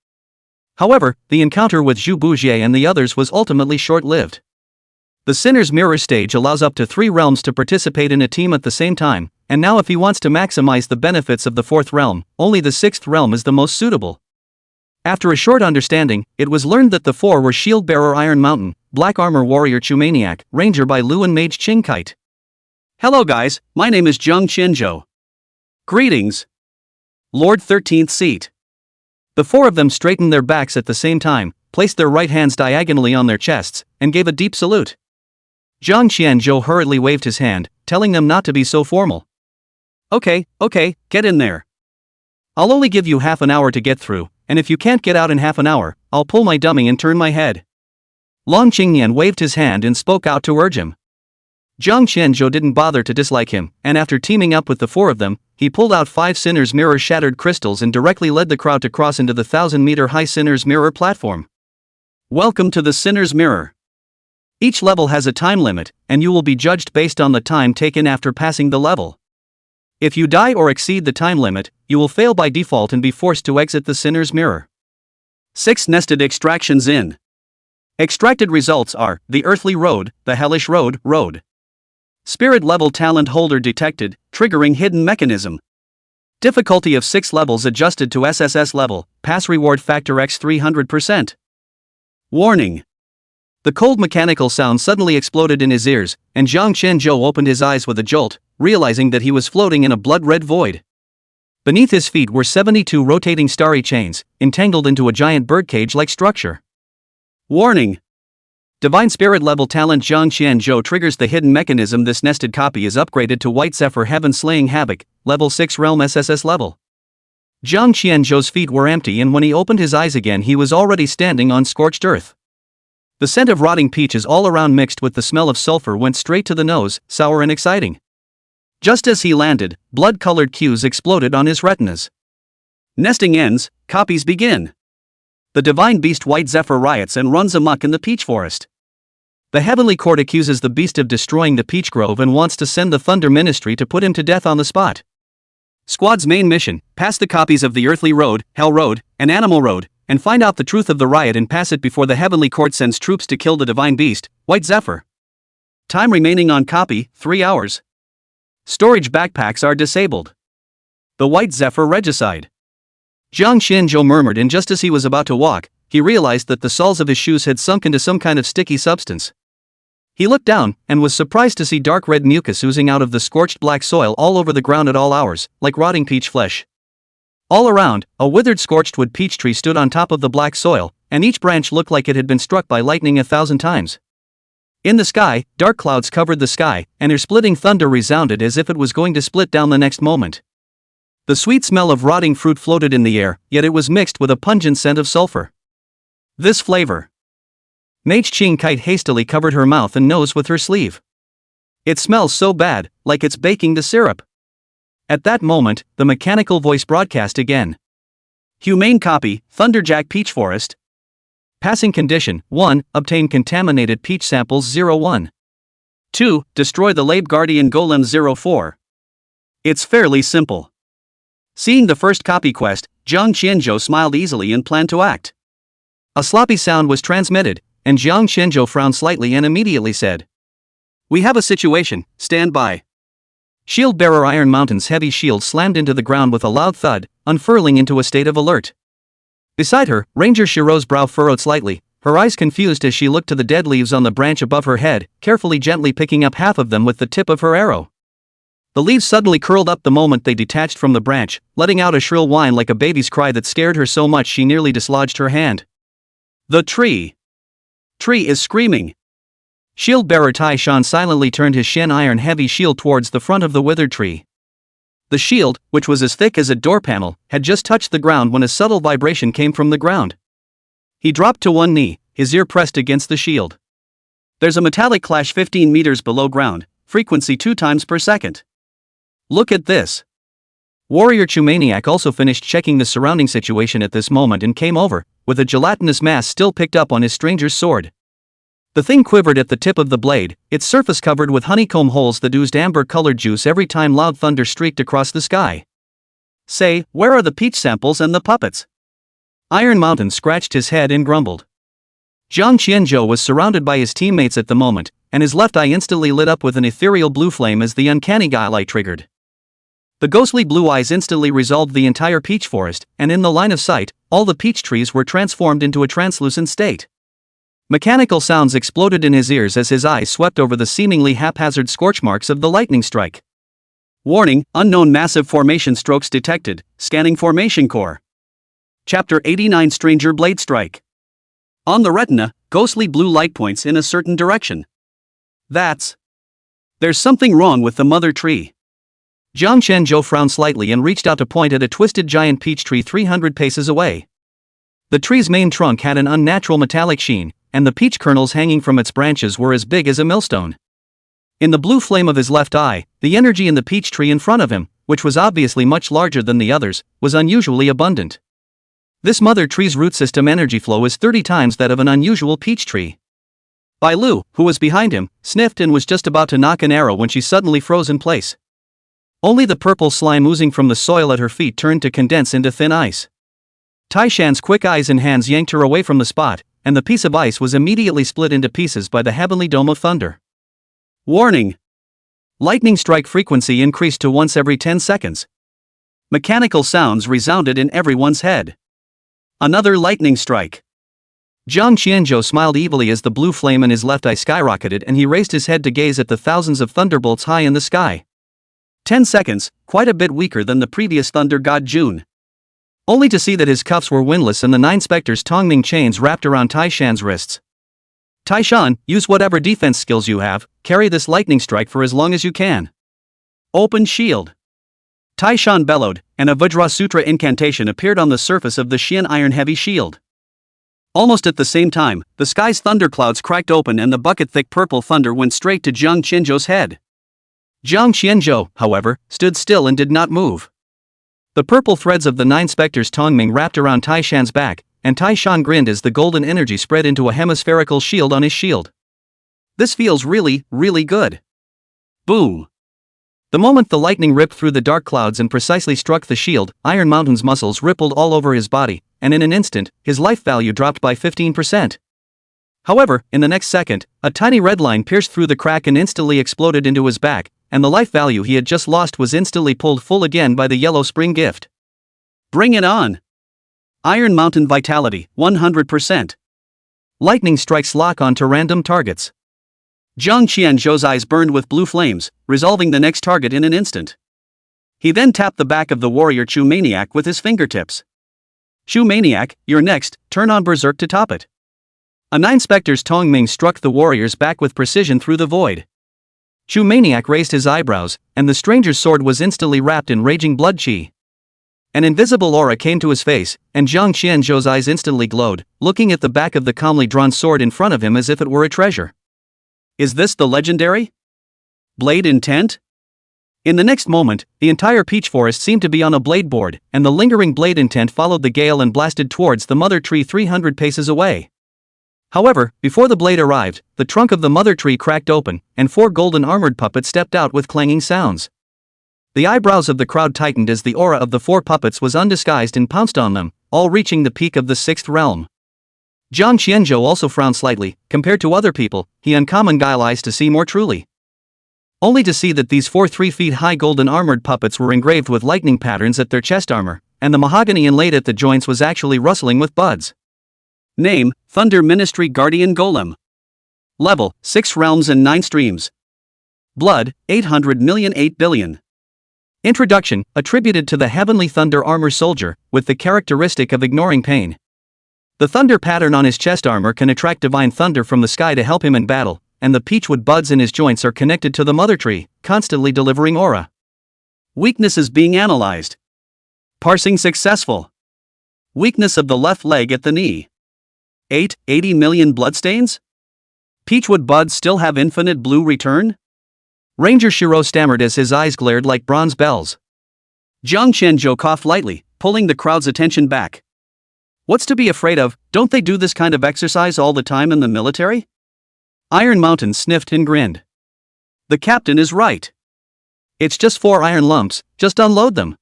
However, the encounter with Zhu Bujiao and the others was ultimately short-lived. The Sinner's Mirror stage allows up to 3 realms to participate in a team at the same time, and now if he wants to maximize the benefits of the 4th realm, only the 6th realm is the most suitable. After a short understanding, it was learned that the 4 were Shield Bearer Iron Mountain, Black Armor Warrior Chumaniac, Ranger by Luan Mage Ching Kite. Hello guys, my name is Jiang Qianzhou. Greetings. Lord 13th Seat. The 4 of them straightened their backs at the same time, placed their right hands diagonally on their chests, and gave a deep salute. Jiang Qianzhou hurriedly waved his hand, telling them not to be so formal. Okay, get in there. I'll only give you half an hour to get through, and if you can't get out in half an hour, I'll pull my dummy and turn my head. Long Qingyan waved his hand and spoke out to urge him. Jiang Qianzhou didn't bother to dislike him, and after teaming up with the 4 of them, he pulled out 5 Sinner's Mirror shattered crystals and directly led the crowd to cross into the 1,000-meter-high Sinner's Mirror platform. Welcome to the Sinner's Mirror. Each level has a time limit, and you will be judged based on the time taken after passing the level. If you die or exceed the time limit, you will fail by default and be forced to exit the Sinner's Mirror. 6 nested extractions in. Extracted results are, the Earthly Road, the Hellish Road. Spirit level talent holder detected, triggering hidden mechanism. Difficulty of 6 levels adjusted to SSS level, pass reward factor x 300%. Warning. The cold mechanical sound suddenly exploded in his ears, and Jiang Qianzhou opened his eyes with a jolt, realizing that he was floating in a blood-red void. Beneath his feet were 72 rotating starry chains, entangled into a giant birdcage-like structure. Warning. Divine Spirit level talent Jiang Qianzhou triggers the hidden mechanism. This nested copy is upgraded to White Zephyr Heaven Slaying Havoc, level 6 realm SSS level. Jiang Qianzhou's feet were empty, and when he opened his eyes again he was already standing on scorched earth. The scent of rotting peaches all around mixed with the smell of sulfur went straight to the nose, sour and exciting. Just as he landed, blood-colored cues exploded on his retinas. Nesting ends, copies begin. The divine beast White Zephyr riots and runs amok in the peach forest. The heavenly court accuses the beast of destroying the peach grove and wants to send the Thunder Ministry to put him to death on the spot. Squad's main mission: pass the copies of the Earthly Road, Hell Road, and Animal Road, and find out the truth of the riot and pass it before the heavenly court sends troops to kill the divine beast, White Zephyr. Time remaining on copy, 3 hours. Storage backpacks are disabled. The White Zephyr regicide. Jiang Qianzhou murmured, and just as he was about to walk, he realized that the soles of his shoes had sunk into some kind of sticky substance. He looked down, and was surprised to see dark red mucus oozing out of the scorched black soil all over the ground at all hours, like rotting peach flesh. All around, a withered scorched wood peach tree stood on top of the black soil, and each branch looked like it had been struck by lightning 1,000 times. In the sky, dark clouds covered the sky, and their splitting thunder resounded as if it was going to split down the next moment. The sweet smell of rotting fruit floated in the air, yet it was mixed with a pungent scent of sulfur. This flavor. Mage Ching Kite hastily covered her mouth and nose with her sleeve. It smells so bad, like it's baking the syrup. At that moment, the mechanical voice broadcast again. Humane copy, Thunderjack Peach Forest. Passing condition: 1. Obtain contaminated peach samples 01. 2. Destroy the Lab Guardian Golem 04. It's fairly simple. Seeing the first copy quest, Jiang Qianzhou smiled easily and planned to act. A sloppy sound was transmitted, and Jiang Qianzhou frowned slightly and immediately said, "We have a situation, stand by." Shield Bearer Iron Mountain's heavy shield slammed into the ground with a loud thud, unfurling into a state of alert. Beside her, Ranger Shiro's brow furrowed slightly, her eyes confused as she looked to the dead leaves on the branch above her head, carefully gently picking up half of them with the tip of her arrow. The leaves suddenly curled up the moment they detached from the branch, letting out a shrill whine like a baby's cry that scared her so much she nearly dislodged her hand. The tree is screaming. Shield Bearer Tai Shan silently turned his Shen iron heavy shield towards the front of the withered tree. The shield, which was as thick as a door panel, had just touched the ground when a subtle vibration came from the ground. He dropped to one knee, his ear pressed against the shield. There's a metallic clash 15 meters below ground, frequency 2 times per second. Look at this. Warrior Chumaniac also finished checking the surrounding situation at this moment and came over, with a gelatinous mass still picked up on his stranger's sword. The thing quivered at the tip of the blade, its surface covered with honeycomb holes that oozed amber-colored juice every time loud thunder streaked across the sky. Say, where are the peach samples and the puppets? Iron Mountain scratched his head and grumbled. Jiang Qianzhou was surrounded by his teammates at the moment, and his left eye instantly lit up with an ethereal blue flame as the uncanny guy light triggered. The ghostly blue eyes instantly resolved the entire peach forest, and in the line of sight, all the peach trees were transformed into a translucent state. Mechanical sounds exploded in his ears as his eyes swept over the seemingly haphazard scorch marks of the lightning strike. Warning, unknown massive formation strokes detected, scanning formation core. Chapter 89 Stranger Blade Strike. On the retina, ghostly blue light points in a certain direction. There's something wrong with the mother tree. Jiang Qianzhou frowned slightly and reached out to point at a twisted giant peach tree 300 paces away. The tree's main trunk had an unnatural metallic sheen, and the peach kernels hanging from its branches were as big as a millstone. In the blue flame of his left eye, the energy in the peach tree in front of him, which was obviously much larger than the others, was unusually abundant. This mother tree's root system energy flow is 30 times that of an unusual peach tree. Bai Lu, who was behind him, sniffed and was just about to knock an arrow when she suddenly froze in place. Only the purple slime oozing from the soil at her feet turned to condense into thin ice. Tai Shan's quick eyes and hands yanked her away from the spot, and the piece of ice was immediately split into pieces by the heavenly dome of thunder. Warning! Lightning strike frequency increased to once every 10 seconds. Mechanical sounds resounded in everyone's head. Another lightning strike. Jiang Qianzhou smiled evilly as the blue flame in his left eye skyrocketed and he raised his head to gaze at the thousands of thunderbolts high in the sky. 10 seconds, quite a bit weaker than the previous thunder god June. Only to see that his cuffs were windless and the 9 specters Tongming chains wrapped around Tai Shan's wrists. Tai Shan, use whatever defense skills you have, carry this lightning strike for as long as you can. Open shield. Tai Shan bellowed, and a Vajrasutra incantation appeared on the surface of the Xian iron heavy shield. Almost at the same time, the sky's thunderclouds cracked open and the bucket-thick purple thunder went straight to Jiang Qianzhou's head. Jiang Qianzhou, however, stood still and did not move. The purple threads of the 9 specters Tongming wrapped around Tai Shan's back, and Tai Shan grinned as the golden energy spread into a hemispherical shield on his shield. This feels really, really good. Boom! The moment the lightning ripped through the dark clouds and precisely struck the shield, Iron Mountain's muscles rippled all over his body, and in an instant, his life value dropped by 15%. However, in the next second, a tiny red line pierced through the crack and instantly exploded into his back, and the life value he had just lost was instantly pulled full again by the yellow spring gift. Bring it on! Iron Mountain Vitality, 100%. Lightning strikes lock onto random targets. Jiang Qianzhou's eyes burned with blue flames, resolving the next target in an instant. He then tapped the back of the warrior Chu Maniac with his fingertips. Chu Maniac, you're next, turn on Berserk to top it. A 9 specters Tongming struck the warrior's back with precision through the void. Chu Maniac raised his eyebrows, and the stranger's sword was instantly wrapped in raging blood chi. An invisible aura came to his face, and Jiang Qianzhou's eyes instantly glowed, looking at the back of the calmly drawn sword in front of him as if it were a treasure. Is this the legendary Blade Intent? In the next moment, the entire peach forest seemed to be on a blade board, and the lingering Blade Intent followed the gale and blasted towards the mother tree 300 paces away. However, before the blade arrived, the trunk of the mother tree cracked open, and 4 golden armored puppets stepped out with clanging sounds. The eyebrows of the crowd tightened as the aura of the 4 puppets was undisguised and pounced on them, all reaching the peak of the 6th realm. Jiang Qianzhou also frowned slightly. Compared to other people, he uncommon guile eyes to see more truly. Only to see that these 4 3-feet-high golden armored puppets were engraved with lightning patterns at their chest armor, and the mahogany inlaid at the joints was actually rustling with buds. Name, Thunder Ministry Guardian Golem. Level, 6 realms and 9 streams. Blood, 800 million 8 billion. Introduction, attributed to the Heavenly Thunder Armor Soldier, with the characteristic of ignoring pain. The thunder pattern on his chest armor can attract divine thunder from the sky to help him in battle, and the peachwood buds in his joints are connected to the mother tree, constantly delivering aura. Weaknesses being analyzed. Parsing successful. Weakness of the left leg at the knee. 80 million bloodstains? Peachwood buds still have infinite blue return? Ranger Shiro stammered as his eyes glared like bronze bells. Jiang Qianzhou coughed lightly, pulling the crowd's attention back. What's to be afraid of? Don't they do this kind of exercise all the time in the military? Iron Mountain sniffed and grinned. The captain is right. It's just 4 iron lumps, just unload them.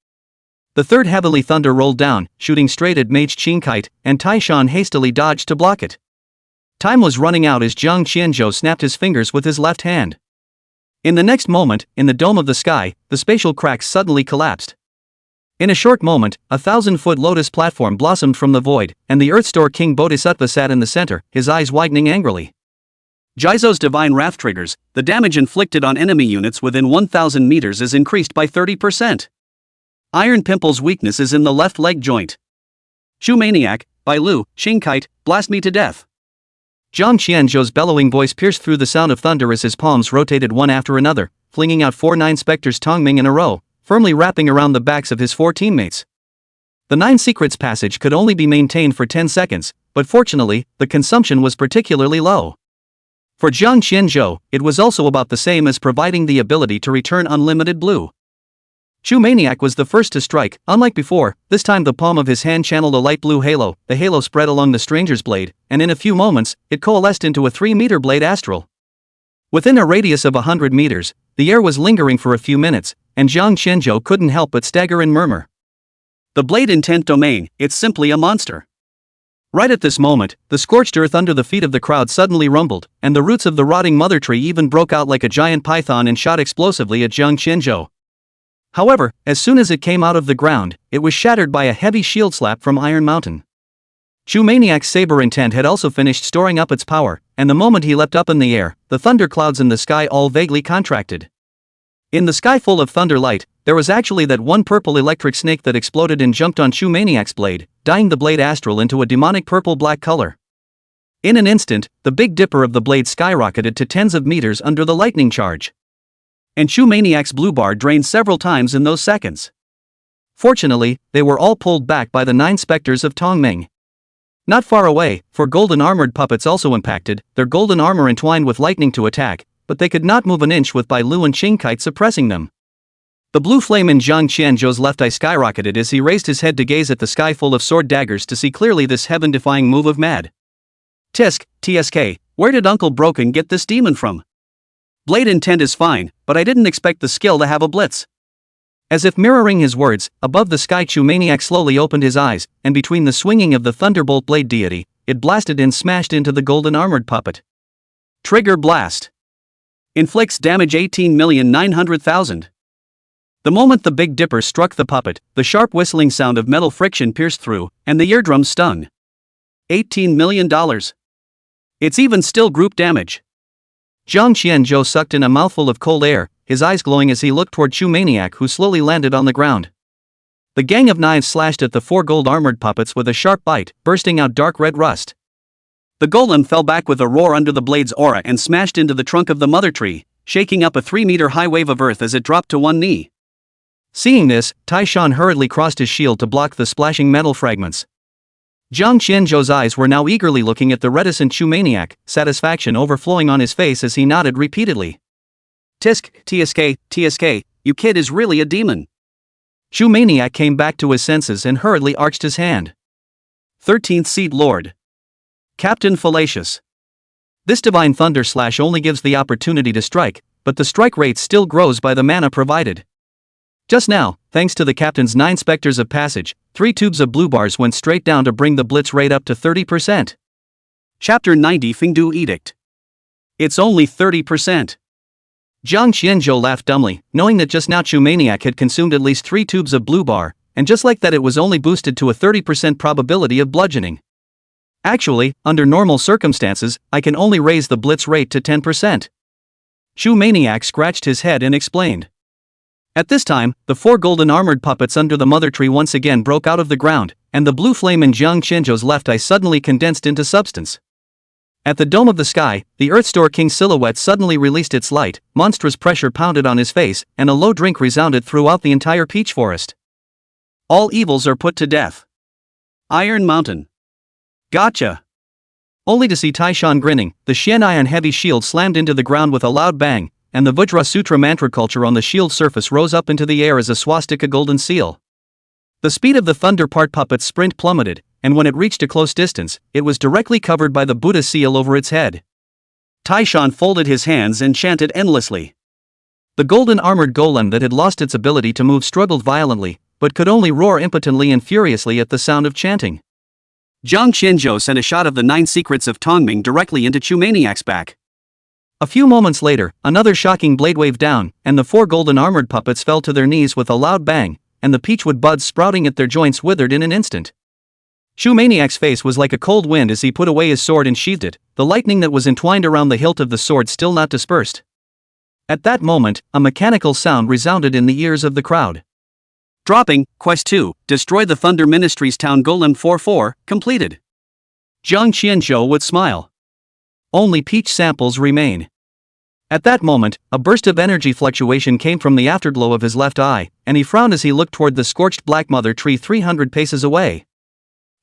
The third heavily thunder rolled down, shooting straight at Mage Qingkite, and Taishan hastily dodged to block it. Time was running out as Jiang Qianzhou snapped his fingers with his left hand. In the next moment, in the dome of the sky, the spatial cracks suddenly collapsed. In a short moment, a 1,000-foot lotus platform blossomed from the void, and the Earthstore King Bodhisattva sat in the center, his eyes widening angrily. Jizo's divine wrath triggers. The damage inflicted on enemy units within 1,000 meters is increased by 30%. Iron Pimple's weakness is in the left leg joint. Shu Maniac, by Lu, Qingkite, blast me to death. Jiang Qianzhou's bellowing voice pierced through the sound of thunder as his palms rotated one after another, flinging out 4 9 specters Tongming in a row, firmly wrapping around the backs of his 4 teammates. The 9 secrets passage could only be maintained for 10 seconds, but fortunately, the consumption was particularly low. For Jiang Qianzhou, it was also about the same as providing the ability to return unlimited blue. Shu Maniac was the first to strike. Unlike before, this time the palm of his hand channeled a light blue halo. The halo spread along the stranger's blade, and in a few moments, it coalesced into a 3-meter blade astral. Within a radius of 100 meters, the air was lingering for a few minutes, and Jiang Qianzhou couldn't help but stagger and murmur. The blade in 10th domain, it's simply a monster. Right at this moment, the scorched earth under the feet of the crowd suddenly rumbled, and the roots of the rotting mother tree even broke out like a giant python and shot explosively at Jiang Qianzhou. However, as soon as it came out of the ground, it was shattered by a heavy shield slap from Iron Mountain. Shu Maniac's saber intent had also finished storing up its power, and the moment he leapt up in the air, the thunder clouds in the sky all vaguely contracted. In the sky full of thunder light, there was actually that one purple electric snake that exploded and jumped on Shu Maniac's blade, dyeing the blade astral into a demonic purple-black color. In an instant, the Big Dipper of the blade skyrocketed to tens of meters under the lightning charge. And Shu Maniac's blue bar drained several times in those seconds. Fortunately, they were all pulled back by the 9 specters of Tongming. Not far away, 4 golden armored puppets also impacted, their golden armor entwined with lightning to attack, but they could not move an inch with Bai Lu and Qingkite suppressing them. The blue flame in Jiang Qianzhou's left eye skyrocketed as he raised his head to gaze at the sky full of sword daggers to see clearly this heaven-defying move of Mad. Tisk, TSK, where did Uncle Broken get this demon from? Blade intent is fine, but I didn't expect the skill to have a blitz. As if mirroring his words, above the sky Shu Maniac slowly opened his eyes, and between the swinging of the thunderbolt blade deity, it blasted and smashed into the golden armored puppet. Trigger blast. Inflicts damage 18,900,000. The moment the Big Dipper struck the puppet, the sharp whistling sound of metal friction pierced through, and the eardrum stung. $18 million. It's even still group damage. Jiang Qianzhou sucked in a mouthful of cold air, his eyes glowing as he looked toward Shu Maniac, who slowly landed on the ground. The gang of knives slashed at the 4 gold armored puppets with a sharp bite, bursting out dark red rust. The golem fell back with a roar under the blade's aura and smashed into the trunk of the mother tree, shaking up a 3-meter high wave of earth as it dropped to one knee. Seeing this, Taishan hurriedly crossed his shield to block the splashing metal fragments. Jiang Qianzhou's eyes were now eagerly looking at the reticent Shu Maniac, satisfaction overflowing on his face as he nodded repeatedly. Tisk, TSK, TSK, you kid is really a demon. Shu Maniac came back to his senses and hurriedly arched his hand. 13th Seed Lord. Captain Fallacious. This divine thunder slash only gives the opportunity to strike, but the strike rate still grows by the mana provided. Just now, thanks to the captain's 9 specters of passage, 3 tubes of blue bars went straight down to bring the blitz rate up to 30%. Chapter 90 Fingdu Edict. It's only 30%. Jiang Qianzhou laughed dumbly, knowing that just now Shu Maniac had consumed at least 3 tubes of blue bar, and just like that it was only boosted to a 30% probability of bludgeoning. Actually, under normal circumstances, I can only raise the blitz rate to 10%. Shu Maniac scratched his head and explained. At this time, the 4 golden armored puppets under the mother tree once again broke out of the ground, and the blue flame in Jiang Qianzhou's left eye suddenly condensed into substance. At the dome of the sky, the Earthstore King's silhouette suddenly released its light, monstrous pressure pounded on his face, and a low drink resounded throughout the entire peach forest. All evils are put to death. Iron Mountain. Gotcha. only to see Taishan grinning. The Xian Iron heavy shield slammed into the ground with a loud bang, and the Vajra Sutra mantra culture on the shield surface rose up into the air as a swastika golden seal. The speed of the thunder part puppet's sprint plummeted, and when it reached a close distance, it was directly covered by the Buddha seal over its head. Taishan folded his hands and chanted endlessly. The golden armored golem that had lost its ability to move struggled violently, but could only roar impotently and furiously at the sound of chanting. Zhang Qianzhou sent a shot of the 9 secrets of Tongming directly into Chu Maniac's back. A few moments later, another shocking blade waved down, and the 4 golden armored puppets fell to their knees with a loud bang, and the peachwood buds sprouting at their joints withered in an instant. Chu Maniac's face was like a cold wind as he put away his sword and sheathed it, the lightning that was entwined around the hilt of the sword still not dispersed. At that moment, a mechanical sound resounded in the ears of the crowd. Dropping, Quest 2, Destroy the Thunder Ministry's Town Golem 4-4, completed. Zhang Qianzhou would smile. Only peach samples remain. At that moment, a burst of energy fluctuation came from the afterglow of his left eye, and he frowned as he looked toward the scorched black mother tree 300 paces away.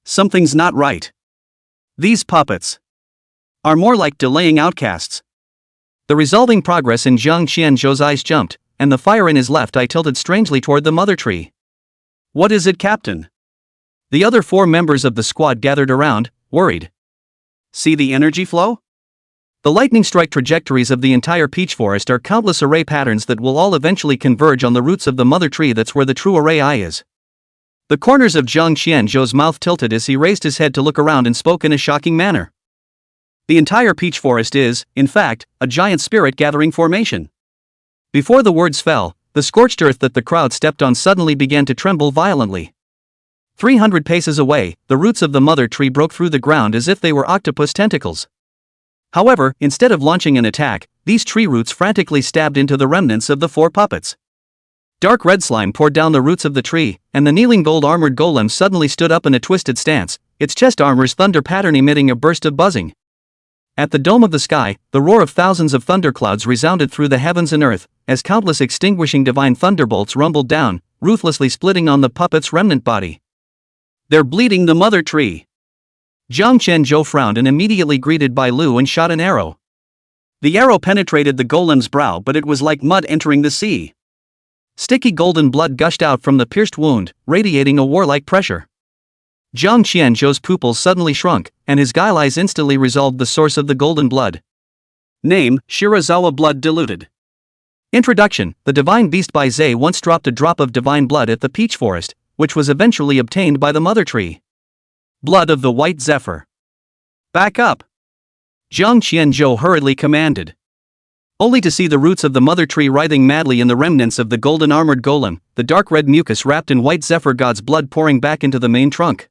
Something's not right. These puppets are more like delaying outcasts. The resolving progress in Zhang Qianzhou's eyes jumped, and the fire in his left eye tilted strangely toward the mother tree. What is it, Captain? The other 4 members of the squad gathered around, worried. See the energy flow? The lightning strike trajectories of the entire peach forest are countless array patterns that will all eventually converge on the roots of the mother tree. That's where the true array eye is. The corners of Zhang Qianzhou's mouth tilted as he raised his head to look around and spoke in a shocking manner. The entire peach forest is, in fact, a giant spirit gathering formation. Before the words fell, the scorched earth that the crowd stepped on suddenly began to tremble violently. 300 paces away, the roots of the mother tree broke through the ground as if they were octopus tentacles. However, instead of launching an attack, these tree roots frantically stabbed into the remnants of the 4 puppets. Dark red slime poured down the roots of the tree, and the kneeling gold armored golem suddenly stood up in a twisted stance, its chest armor's thunder pattern emitting a burst of buzzing. At the dome of the sky, the roar of thousands of thunderclouds resounded through the heavens and earth, as countless extinguishing divine thunderbolts rumbled down, ruthlessly splitting on the puppet's remnant body. They're bleeding the mother tree. Zhang Qianzhou frowned and immediately greeted Bai Lu and shot an arrow. The arrow penetrated the golem's brow, but it was like mud entering the sea. Sticky golden blood gushed out from the pierced wound, radiating a warlike pressure. Zhang Qianzhou's pupils suddenly shrunk, and his guile eyes instantly resolved the source of the golden blood. Name, Shirazawa blood diluted. Introduction: The divine beast Bai Zhe once dropped a drop of divine blood at the peach forest, which was eventually obtained by the mother tree. Blood of the white zephyr. Back up! Zhang Qianzhou hurriedly commanded. Only to see the roots of the mother tree writhing madly in the remnants of the golden armored golem, the dark red mucus wrapped in white zephyr god's blood pouring back into the main trunk.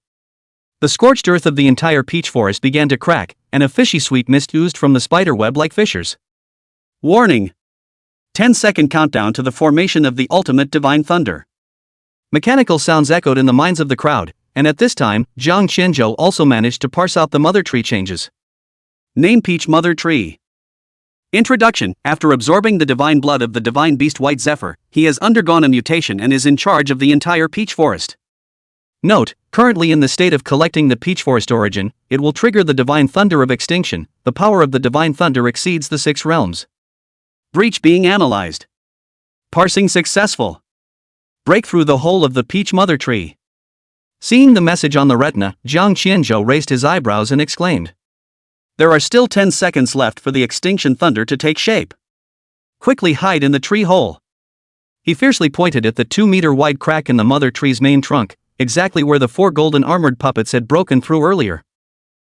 The scorched earth of the entire peach forest began to crack, and a fishy sweet mist oozed from the spiderweb like fissures. Warning! 10-second countdown to the formation of the ultimate divine thunder. Mechanical sounds echoed in the minds of the crowd, and at this time, Zhang Qianzhou also managed to parse out the mother tree changes. Name: Peach Mother Tree. Introduction: After absorbing the divine blood of the divine beast White Zephyr, he has undergone a mutation and is in charge of the entire peach forest. Note: currently in the state of collecting the peach forest origin, it will trigger the divine thunder of extinction. The power of the divine thunder exceeds the 6 realms. Breach being analyzed. Parsing successful. Break through the whole of the peach mother tree. Seeing the message on the retina, Zhang Qianzhou raised his eyebrows and exclaimed. There are still 10 seconds left for the extinction thunder to take shape. Quickly hide in the tree hole. He fiercely pointed at the 2-meter wide crack in the mother tree's main trunk, exactly where the 4 golden armored puppets had broken through earlier.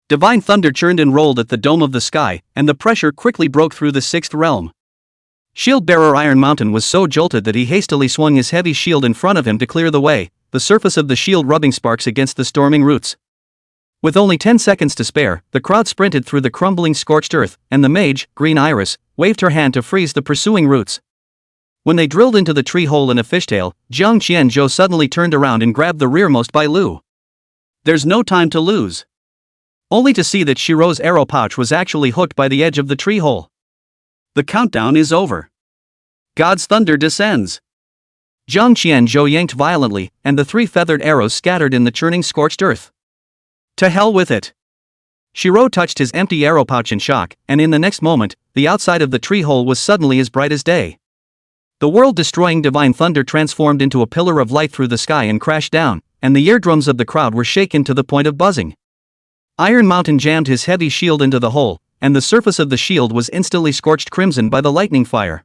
Divine thunder churned and rolled at the dome of the sky, and the pressure quickly broke through the 6th realm. Shield-bearer Iron Mountain was so jolted that he hastily swung his heavy shield in front of him to clear the way, the surface of the shield rubbing sparks against the storming roots. With only 10 seconds to spare, the crowd sprinted through the crumbling scorched earth, and the mage, Green Iris, waved her hand to freeze the pursuing roots. When they drilled into the tree hole in a fishtail, Zhang Qianzhou suddenly turned around and grabbed the rearmost Bai Lu. There's no time to lose. Only to see that Shiro's arrow pouch was actually hooked by the edge of the tree hole. The countdown is over. God's thunder descends. Zhang Qianzhou yanked violently, and the 3 feathered arrows scattered in the churning scorched earth. To hell with it. Shiro touched his empty arrow pouch in shock, and in the next moment, the outside of the tree hole was suddenly as bright as day. The world-destroying divine thunder transformed into a pillar of light through the sky and crashed down, and the eardrums of the crowd were shaken to the point of buzzing. Iron Mountain jammed his heavy shield into the hole, and the surface of the shield was instantly scorched crimson by the lightning fire.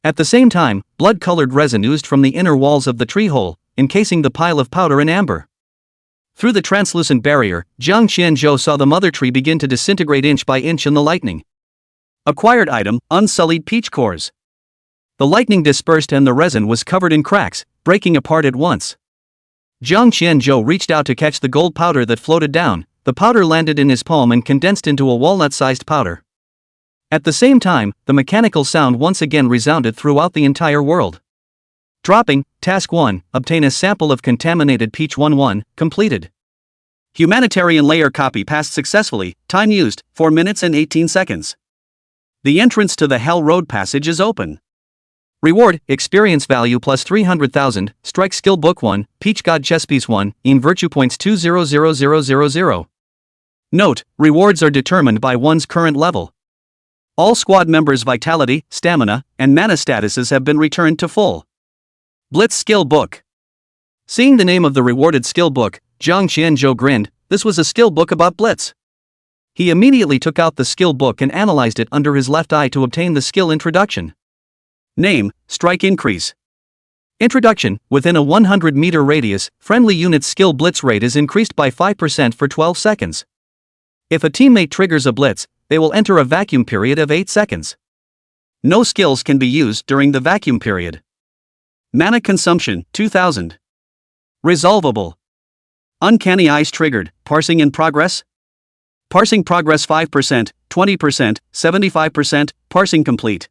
At the same time, blood-colored resin oozed from the inner walls of the tree hole, encasing the pile of powder in amber. Through the translucent barrier, Jiang Qianzhou saw the mother tree begin to disintegrate inch by inch in the lightning. Acquired item, unsullied peach cores. The lightning dispersed and the resin was covered in cracks, breaking apart at once. Jiang Qianzhou reached out to catch the gold powder that floated down. The powder landed in his palm and condensed into a walnut-sized powder. At the same time, the mechanical sound once again resounded throughout the entire world. Dropping, Task 1, obtain a sample of contaminated peach 1-1, completed. Humanitarian layer copy passed successfully, time used, 4 minutes and 18 seconds. The entrance to the Hell Road passage is open. Reward, experience value plus 300,000, strike skill book 1, peach god chess piece 1, in virtue points 200000. Note, rewards are determined by one's current level. All squad members' vitality, stamina, and mana statuses have been returned to full. Blitz skill book. Seeing the name of the rewarded skill book, Jiang Qianzhou grinned. This was a skill book about Blitz. He immediately took out the skill book and analyzed it under his left eye to obtain the skill introduction. Name, strike increase. Introduction, within a 100-meter radius, friendly unit's skill blitz rate is increased by 5% for 12 seconds. If a teammate triggers a blitz, they will enter a vacuum period of 8 seconds. No skills can be used during the vacuum period. Mana consumption, 2000. Resolvable. Uncanny eyes triggered, parsing in progress. Parsing progress 5%, 20%, 75%, parsing complete.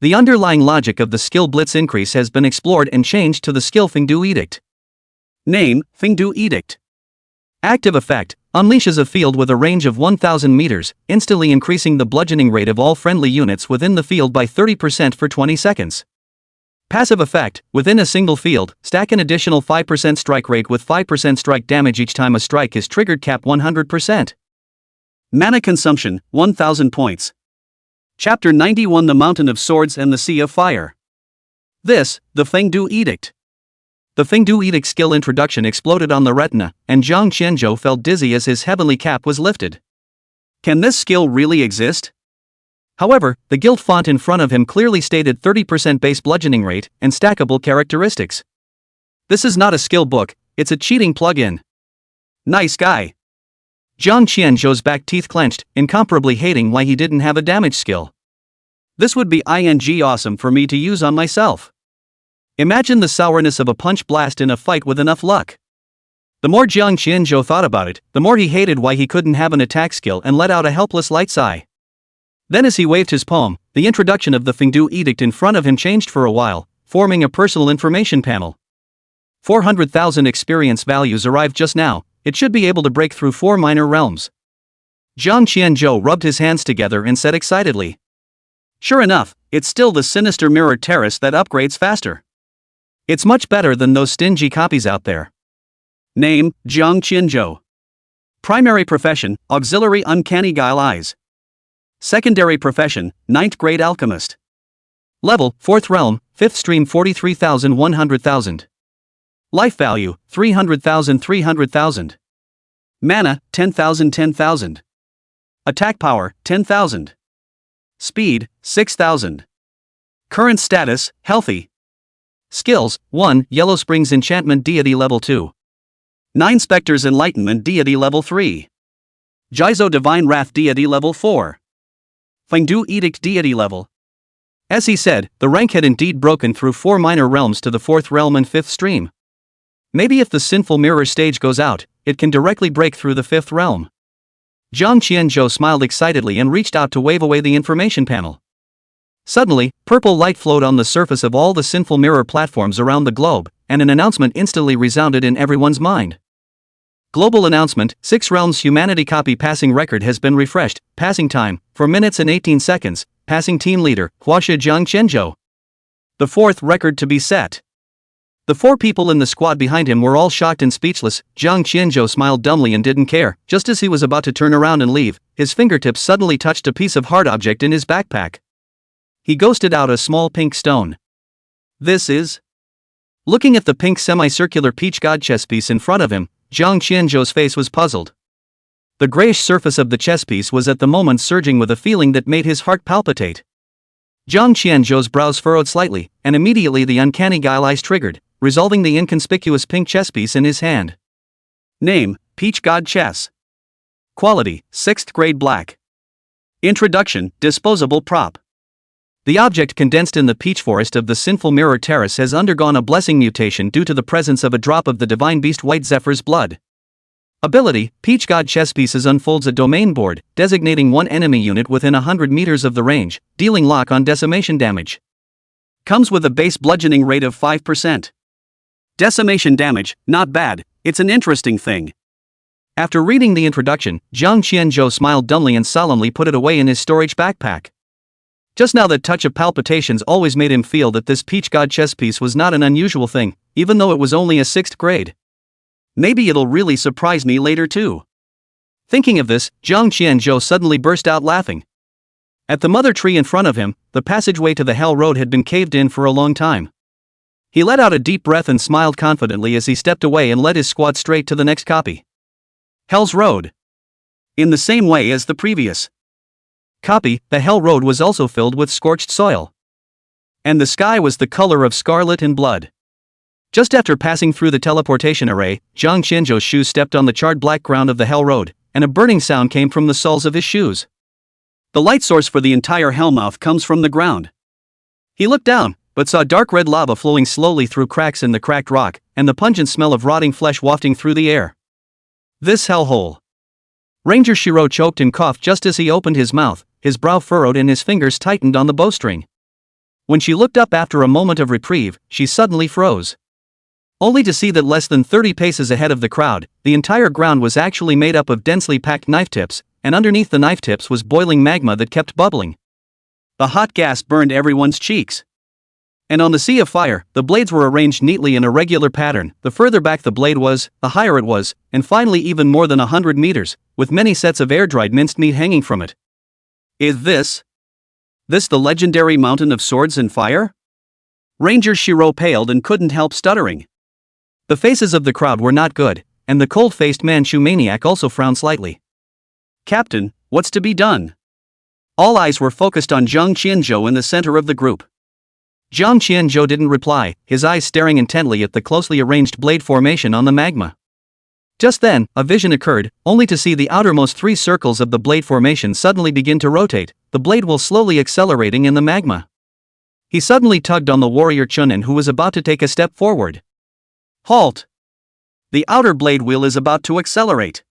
The underlying logic of the skill blitz increase has been explored and changed to the skill Fengdu Edict. Name, Fengdu Edict. Active effect, unleashes a field with a range of 1000 meters, instantly increasing the bludgeoning rate of all friendly units within the field by 30% for 20 seconds. Passive effect, within a single field, stack an additional 5% strike rate with 5% strike damage each time a strike is triggered, cap 100%. Mana consumption, 1000 points. Chapter 91, The Mountain of Swords and the Sea of Fire. This, the Fengdu Edict. The Fengdu Edict skill introduction exploded on the retina, and Jiang Qianzhou felt dizzy as his heavenly cap was lifted. Can this skill really exist? However, the gilt font in front of him clearly stated 30% base bludgeoning rate and stackable characteristics. This is not a skill book, it's a cheating plug-in. Nice guy. Jiang Qianzhou's back teeth clenched, incomparably hating why he didn't have a damage skill. This would be awesome for me to use on myself. Imagine the sourness of a punch blast in a fight with enough luck. The more Jiang Qianzhou thought about it, the more he hated why he couldn't have an attack skill and let out a helpless light sigh. Then as he waved his palm, the introduction of the Fengdu Edict in front of him changed for a while, forming a personal information panel. 400,000 experience values arrived just now. It should be able to break through 4 minor realms. Jiang Qianzhou rubbed his hands together and said excitedly. Sure enough, it's still the sinister mirror terrace that upgrades faster. It's much better than those stingy copies out there. Name, Jiang Qianzhou. Primary profession, auxiliary uncanny guile eyes. Secondary profession, 9th grade alchemist. Level, 4th realm, 5th stream 43,000. Life value, 300,000. Mana, 10,000. Attack power, 10,000. Speed, 6,000. Current status, healthy. Skills, 1. Yellow Springs Enchantment Deity Level 2. 9 Spectres Enlightenment Deity Level 3. Jizo Divine Wrath Deity Level 4. Fengdu Edict Deity Level. As he said, the rank had indeed broken through 4 minor realms to the 4th realm and 5th stream. Maybe if the Sinful Mirror stage goes out, it can directly break through the 5th realm. Jiang Qianzhou smiled excitedly and reached out to wave away the information panel. Suddenly, purple light flowed on the surface of all the Sinful Mirror platforms around the globe, and an announcement instantly resounded in everyone's mind. Global announcement, 6 realms humanity copy passing record has been refreshed, passing time, 4 minutes and 18 seconds, passing team leader, Huaxia Jiang Qianzhou. The 4th record to be set. The four people in the squad behind him were all shocked and speechless. Jiang Qianzhou smiled dumbly and didn't care. Just as he was about to turn around and leave, his fingertips suddenly touched a piece of hard object in his backpack. He ghosted out a small pink stone. This is... Looking at the pink semicircular peach god chess piece in front of him, Jiang Qianzhou's face was puzzled. The grayish surface of the chess piece was at the moment surging with a feeling that made his heart palpitate. Jiang Qianzhou's brows furrowed slightly, and immediately the uncanny guile eyes triggered, resolving the inconspicuous pink chess piece in his hand. Name: Peach God Chess. Quality: 6th grade black. Introduction: Disposable prop. The object condensed in the peach forest of the sinful mirror terrace has undergone a blessing mutation due to the presence of a drop of the divine beast White Zephyr's blood. Ability: Peach God Chess Pieces unfolds a domain board, designating one enemy unit within 100 meters of the range, dealing lock on decimation damage. Comes with a base bludgeoning rate of 5%. Decimation damage, not bad, it's an interesting thing. After reading the introduction, Jiang Qianzhou smiled dumbly and solemnly put it away in his storage backpack. Just now that touch of palpitations always made him feel that this Peach God chess piece was not an unusual thing, even though it was only a 6th grade. Maybe it'll really surprise me later too. Thinking of this, Jiang Qianzhou suddenly burst out laughing. At the mother tree in front of him, the passageway to the Hell Road had been caved in for a long time. He let out a deep breath and smiled confidently as he stepped away and led his squad straight to the next copy. Hell's Road. In the same way as the previous copy, the Hell Road was also filled with scorched soil. And the sky was the color of scarlet and blood. Just after passing through the teleportation array, Jiang Qianzhou's shoes stepped on the charred black ground of the Hell Road, and a burning sound came from the soles of his shoes. The light source for the entire hellmouth comes from the ground. He looked down, but saw dark red lava flowing slowly through cracks in the cracked rock, and the pungent smell of rotting flesh wafting through the air. This hellhole. Ranger Shiro choked and coughed just as he opened his mouth, his brow furrowed and his fingers tightened on the bowstring. When she looked up after a moment of reprieve, she suddenly froze. Only to see that less than 30 paces ahead of the crowd, the entire ground was actually made up of densely packed knife tips, and underneath the knife tips was boiling magma that kept bubbling. The hot gas burned everyone's cheeks. And on the sea of fire, the blades were arranged neatly in a regular pattern. The further back the blade was, the higher it was, and finally even more than 100 meters, with many sets of air-dried minced meat hanging from it. Is this the legendary mountain of swords and fire? Ranger Shiro paled and couldn't help stuttering. The faces of the crowd were not good, and the cold-faced Manchu maniac also frowned slightly. Captain, what's to be done? All eyes were focused on Jiang Qianzhou in the center of the group. Jiang Qianzhou didn't reply, his eyes staring intently at the closely arranged blade formation on the magma. Just then, a vision occurred, only to see the outermost 3 circles of the blade formation suddenly begin to rotate, the blade wheel slowly accelerating in the magma. He suddenly tugged on the warrior Chunin who was about to take a step forward. Halt! The outer blade wheel is about to accelerate.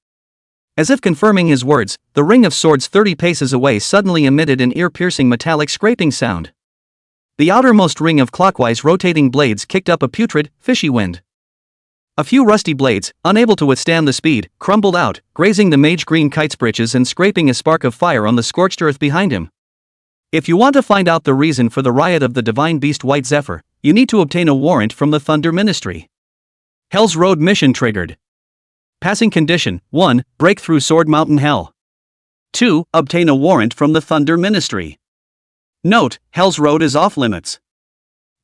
As if confirming his words, the ring of swords 30 paces away suddenly emitted an ear-piercing metallic scraping sound. The outermost ring of clockwise rotating blades kicked up a putrid, fishy wind. A few rusty blades, unable to withstand the speed, crumbled out, grazing the mage green kite's breeches and scraping a spark of fire on the scorched earth behind him. If you want to find out the reason for the riot of the divine beast White Zephyr, you need to obtain a warrant from the Thunder Ministry. Hell's Road mission triggered. Passing condition: 1. Break through Sword Mountain Hell. 2. Obtain a warrant from the Thunder Ministry. Note: Hell's Road is off limits.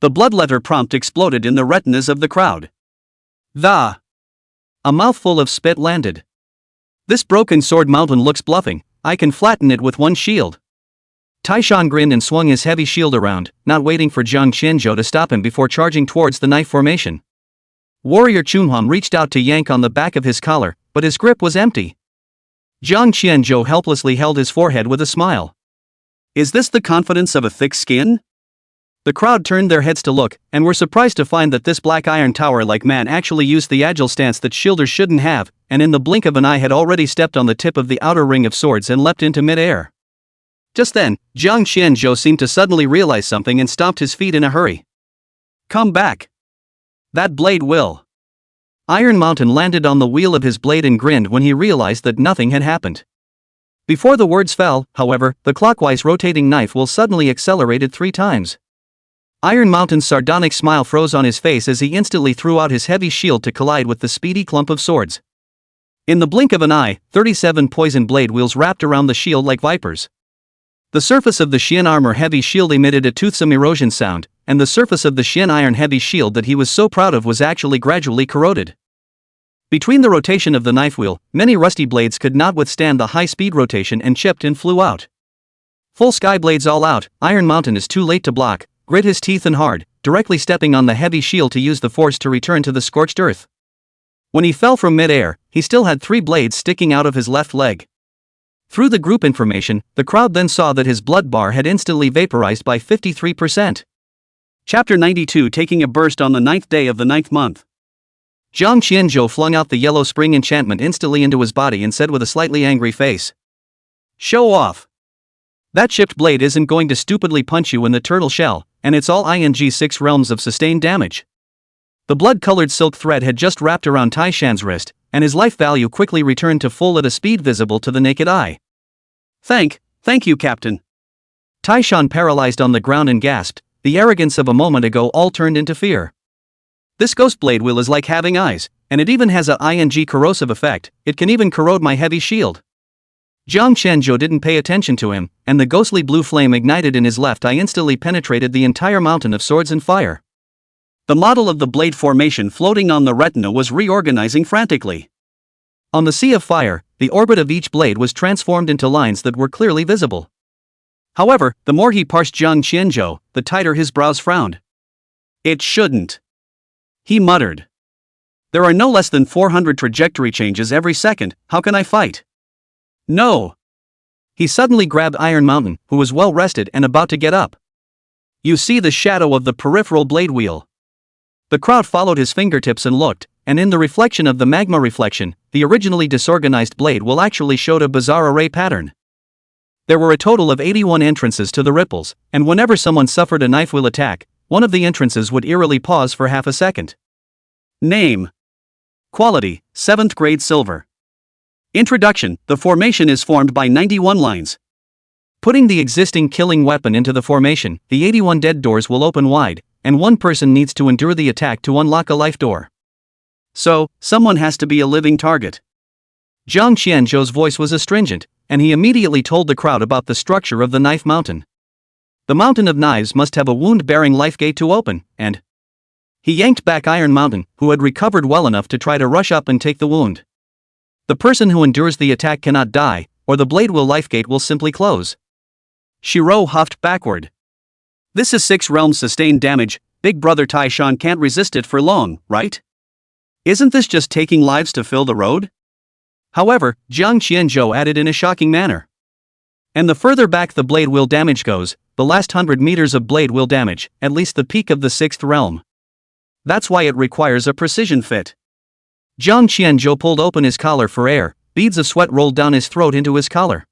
The bloodletter prompt exploded in the retinas of the crowd. A mouthful of spit landed. This broken Sword Mountain looks bluffing, I can flatten it with one shield. Taishan grinned and swung his heavy shield around, not waiting for Jiang Qianzhou to stop him before charging towards the knife formation. Warrior Chunhuan reached out to yank on the back of his collar, but his grip was empty. Jiang Qianzhou helplessly held his forehead with a smile. Is this the confidence of a thick skin? The crowd turned their heads to look, and were surprised to find that this black iron tower-like man actually used the agile stance that shielders shouldn't have, and in the blink of an eye had already stepped on the tip of the outer ring of swords and leapt into mid-air. Just then, Jiang Qianzhou seemed to suddenly realize something and stomped his feet in a hurry. Come back. That blade will. Iron Mountain landed on the wheel of his blade and grinned when he realized that nothing had happened. Before the words fell, however, the clockwise rotating knife wheel suddenly accelerated 3 times. Iron Mountain's sardonic smile froze on his face as he instantly threw out his heavy shield to collide with the speedy clump of swords. In the blink of an eye, 37 poison blade wheels wrapped around the shield like vipers. The surface of the Xian armor heavy shield emitted a toothsome erosion sound, and the surface of the Xian iron heavy shield that he was so proud of was actually gradually corroded. Between the rotation of the knife wheel, many rusty blades could not withstand the high-speed rotation and chipped and flew out. Full sky blades all out, Iron Mountain is too late to block, grit his teeth and hard, directly stepping on the heavy shield to use the force to return to the scorched earth. When he fell from mid-air, he still had 3 blades sticking out of his left leg. Through the group information, the crowd then saw that his blood bar had instantly vaporized by 53%. Chapter 92 Taking a burst on the 9th day of the 9th month. Zhang Qianzhou flung out the yellow spring enchantment instantly into his body and said with a slightly angry face. Show off. That chipped blade isn't going to stupidly punch you in the turtle shell, and it's all ing 6 realms of sustained damage. The blood-colored silk thread had just wrapped around Tai Shan's wrist, and his life value quickly returned to full at a speed visible to the naked eye. Thank you, Captain. Tai Shan paralyzed on the ground and gasped, the arrogance of a moment ago all turned into fear. This ghost blade wheel is like having eyes, and it even has a ing corrosive effect, it can even corrode my heavy shield. Zhang Qianzhou didn't pay attention to him, and the ghostly blue flame ignited in his left eye instantly penetrated the entire mountain of swords and fire. The model of the blade formation floating on the retina was reorganizing frantically. On the sea of fire, the orbit of each blade was transformed into lines that were clearly visible. However, the more he parsed Zhang Qianzhou, the tighter his brows frowned. It shouldn't. He muttered. There are no less than 400 trajectory changes every second, how can I fight? No. He suddenly grabbed Iron Mountain, who was well rested and about to get up. You see the shadow of the peripheral blade wheel. The crowd followed his fingertips and looked, and in the reflection of the magma reflection, the originally disorganized blade wheel actually showed a bizarre array pattern. There were a total of 81 entrances to the ripples, and whenever someone suffered a knife wheel attack, one of the entrances would eerily pause for half a second. Name. Quality, 7th grade silver. Introduction, the formation is formed by 91 lines. Putting the existing killing weapon into the formation, the 81 dead doors will open wide, and one person needs to endure the attack to unlock a life door. So, someone has to be a living target. Zhang Qianzhou's voice was astringent, and he immediately told the crowd about the structure of the knife mountain. The mountain of knives must have a wound-bearing life gate to open, and he yanked back Iron Mountain, who had recovered well enough to try to rush up and take the wound. The person who endures the attack cannot die, or the blade wheel life gate will simply close. Shiro huffed backward. This is 6 realms sustained damage, Big Brother Tai Shan can't resist it for long, right? Isn't this just taking lives to fill the road? However, Zhang Qianzhou added in a shocking manner. And the further back the blade wheel damage goes, the last 100 meters of blade wheel damage, at least the peak of the 6th realm. That's why it requires a precision fit. Zhang Qianzhou pulled open his collar for air, beads of sweat rolled down his throat into his collar.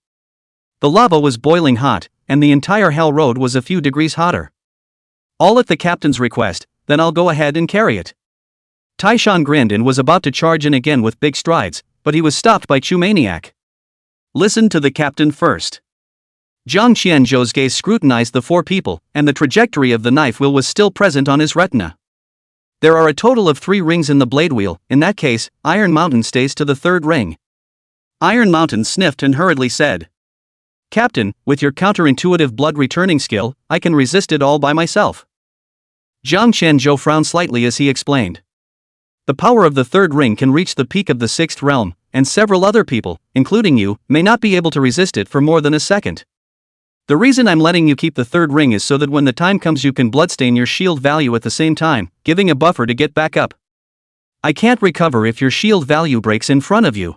The lava was boiling hot, and the entire hell road was a few degrees hotter. All at the captain's request, then I'll go ahead and carry it. Tai Shan grinned and was about to charge in again with big strides, but he was stopped by Chu Maniac. Listen to the captain first. Zhang Qianzhou's gaze scrutinized the 4 people, and the trajectory of the knife wheel was still present on his retina. There are a total of 3 rings in the blade wheel, in that case, Iron Mountain stays to the 3rd ring. Iron Mountain sniffed and hurriedly said, Captain, with your counterintuitive blood returning skill, I can resist it all by myself. Zhang Qianzhou frowned slightly as he explained. The power of the 3rd ring can reach the peak of the 6th realm, and several other people, including you, may not be able to resist it for more than a second. The reason I'm letting you keep the 3rd ring is so that when the time comes you can bloodstain your shield value at the same time, giving a buffer to get back up. I can't recover if your shield value breaks in front of you.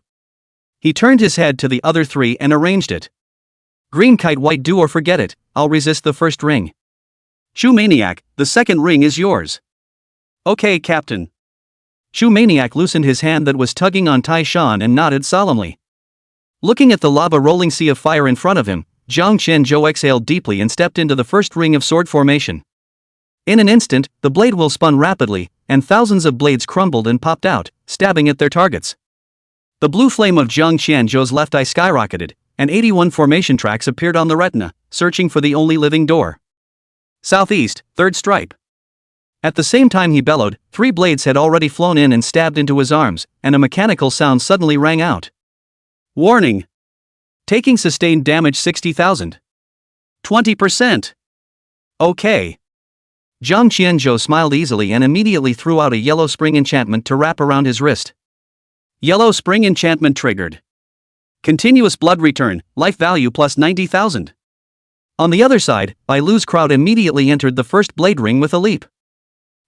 He turned his head to the other 3 and arranged it. Green kite, white do or forget it, I'll resist the 1st ring. Chu Maniac, the 2nd ring is yours. Okay, Captain. Chu Maniac loosened his hand that was tugging on Tai Shan and nodded solemnly. Looking at the lava rolling sea of fire in front of him, Zhang Qianzhou exhaled deeply and stepped into the 1st ring of sword formation. In an instant, the blade wheel spun rapidly, and thousands of blades crumbled and popped out, stabbing at their targets. The blue flame of Zhang Qianzhou's left eye skyrocketed, and 81 formation tracks appeared on the retina, searching for the only living door. Southeast, third stripe. At the same time he bellowed, 3 blades had already flown in and stabbed into his arms, and a mechanical sound suddenly rang out. Warning! Taking sustained damage 60,000. 20%. Okay. Zhang Qianzhou smiled easily and immediately threw out a yellow spring enchantment to wrap around his wrist. Yellow spring enchantment triggered. Continuous blood return, life value plus 90,000. On the other side, Bai Lu's crowd immediately entered the first blade ring with a leap.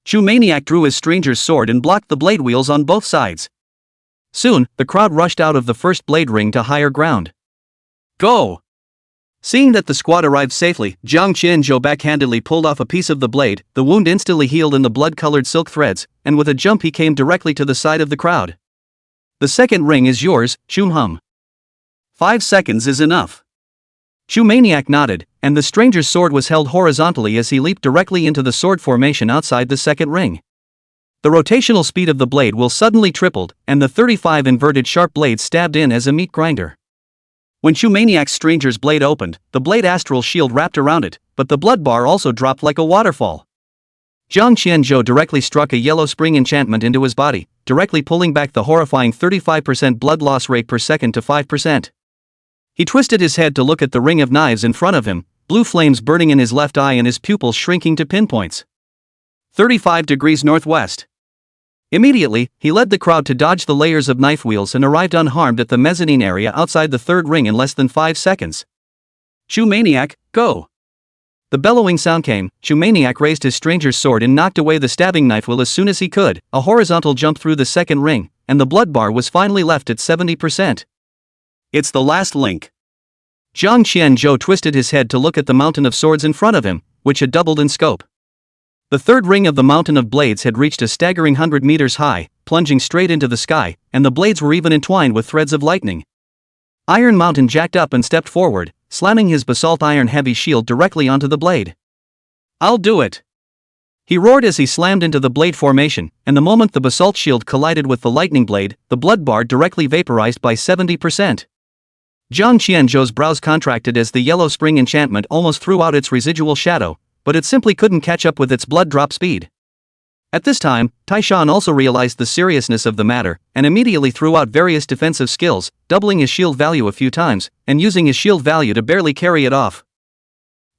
Chu Maniac drew his stranger's sword and blocked the blade wheels on both sides. Soon, the crowd rushed out of the first blade ring to higher ground. Go! Seeing that the squad arrived safely, Zhang Qianzhou backhandedly pulled off a piece of the blade, the wound instantly healed in the blood-colored silk threads, and with a jump he came directly to the side of the crowd. The second ring is yours, Chu Hum. 5 seconds is enough. Chu Maniac nodded, and the stranger's sword was held horizontally as he leaped directly into the sword formation outside the second ring. The rotational speed of the blade will suddenly tripled, and the 35 inverted sharp blades stabbed in as a meat grinder. When Chu Maniac's stranger's blade opened, the blade astral shield wrapped around it, but the blood bar also dropped like a waterfall. Zhang Qianzhou directly struck a yellow spring enchantment into his body, directly pulling back the horrifying 35% blood loss rate per second to 5%. He twisted his head to look at the ring of knives in front of him, blue flames burning in his left eye and his pupils shrinking to pinpoints. 35 degrees northwest. Immediately, he led the crowd to dodge the layers of knife wheels and arrived unharmed at the mezzanine area outside the third ring in less than 5 seconds. Chu Maniac, go! The bellowing sound came. Chu Maniac raised his stranger's sword and knocked away the stabbing knife wheel as soon as he could. A horizontal jump through the second ring, and the blood bar was finally left at 70%. It's the last link. Zhang Qianzhou twisted his head to look at the mountain of swords in front of him, which had doubled in scope. The third ring of the mountain of blades had reached a staggering 100 meters high, plunging straight into the sky, and the blades were even entwined with threads of lightning. Iron Mountain jacked up and stepped forward, slamming his basalt iron heavy shield directly onto the blade. I'll do it! He roared as he slammed into the blade formation, and the moment the basalt shield collided with the lightning blade, the blood bar directly vaporized by 70%. Zhang Qianzhou's brows contracted as the yellow spring enchantment almost threw out its residual shadow, but it simply couldn't catch up with its blood drop speed. At this time, Taishan also realized the seriousness of the matter, and immediately threw out various defensive skills, doubling his shield value a few times, and using his shield value to barely carry it off.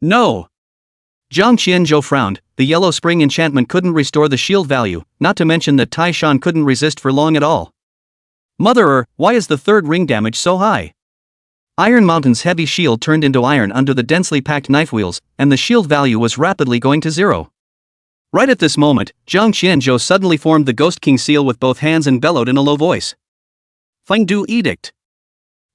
No! Zhang Qianzhou frowned. The yellow spring enchantment couldn't restore the shield value, not to mention that Taishan couldn't resist for long at all. Motherer, why is the third ring damage so high? Iron Mountain's heavy shield turned into iron under the densely packed knife wheels, and the shield value was rapidly going to zero. Right at this moment, Zhang Qianzhou suddenly formed the Ghost King seal with both hands and bellowed in a low voice. Fengdu Edict.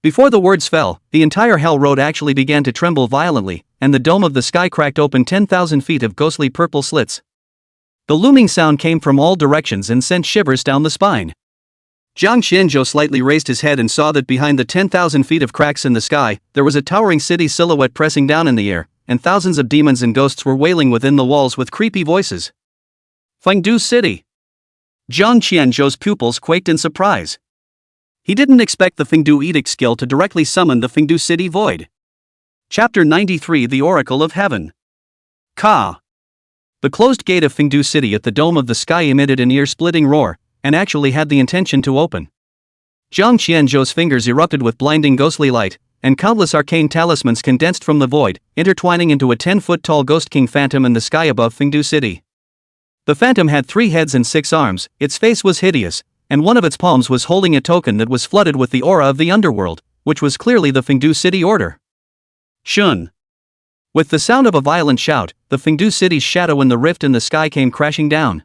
Before the words fell, the entire Hell Road actually began to tremble violently, and the dome of the sky cracked open 10,000 feet of ghostly purple slits. The looming sound came from all directions and sent shivers down the spine. Zhang Qianzhou slightly raised his head and saw that behind the 10,000 feet of cracks in the sky, there was a towering city silhouette pressing down in the air, and thousands of demons and ghosts were wailing within the walls with creepy voices. Fengdu City. Zhang Qianzhou's pupils quaked in surprise. He didn't expect the Fengdu Edict skill to directly summon the Fengdu City Void. Chapter 93 The Oracle of Heaven. Ka. The closed gate of Fengdu City at the dome of the sky emitted an ear-splitting roar, and actually had the intention to open. Zhang Qianzhou's fingers erupted with blinding ghostly light, and countless arcane talismans condensed from the void, intertwining into a 10-foot-tall Ghost King phantom in the sky above Fengdu City. The phantom had 3 heads and 6 arms, its face was hideous, and one of its palms was holding a token that was flooded with the aura of the underworld, which was clearly the Fengdu City order. Shun. With the sound of a violent shout, the Fengdu City's shadow in the rift in the sky came crashing down.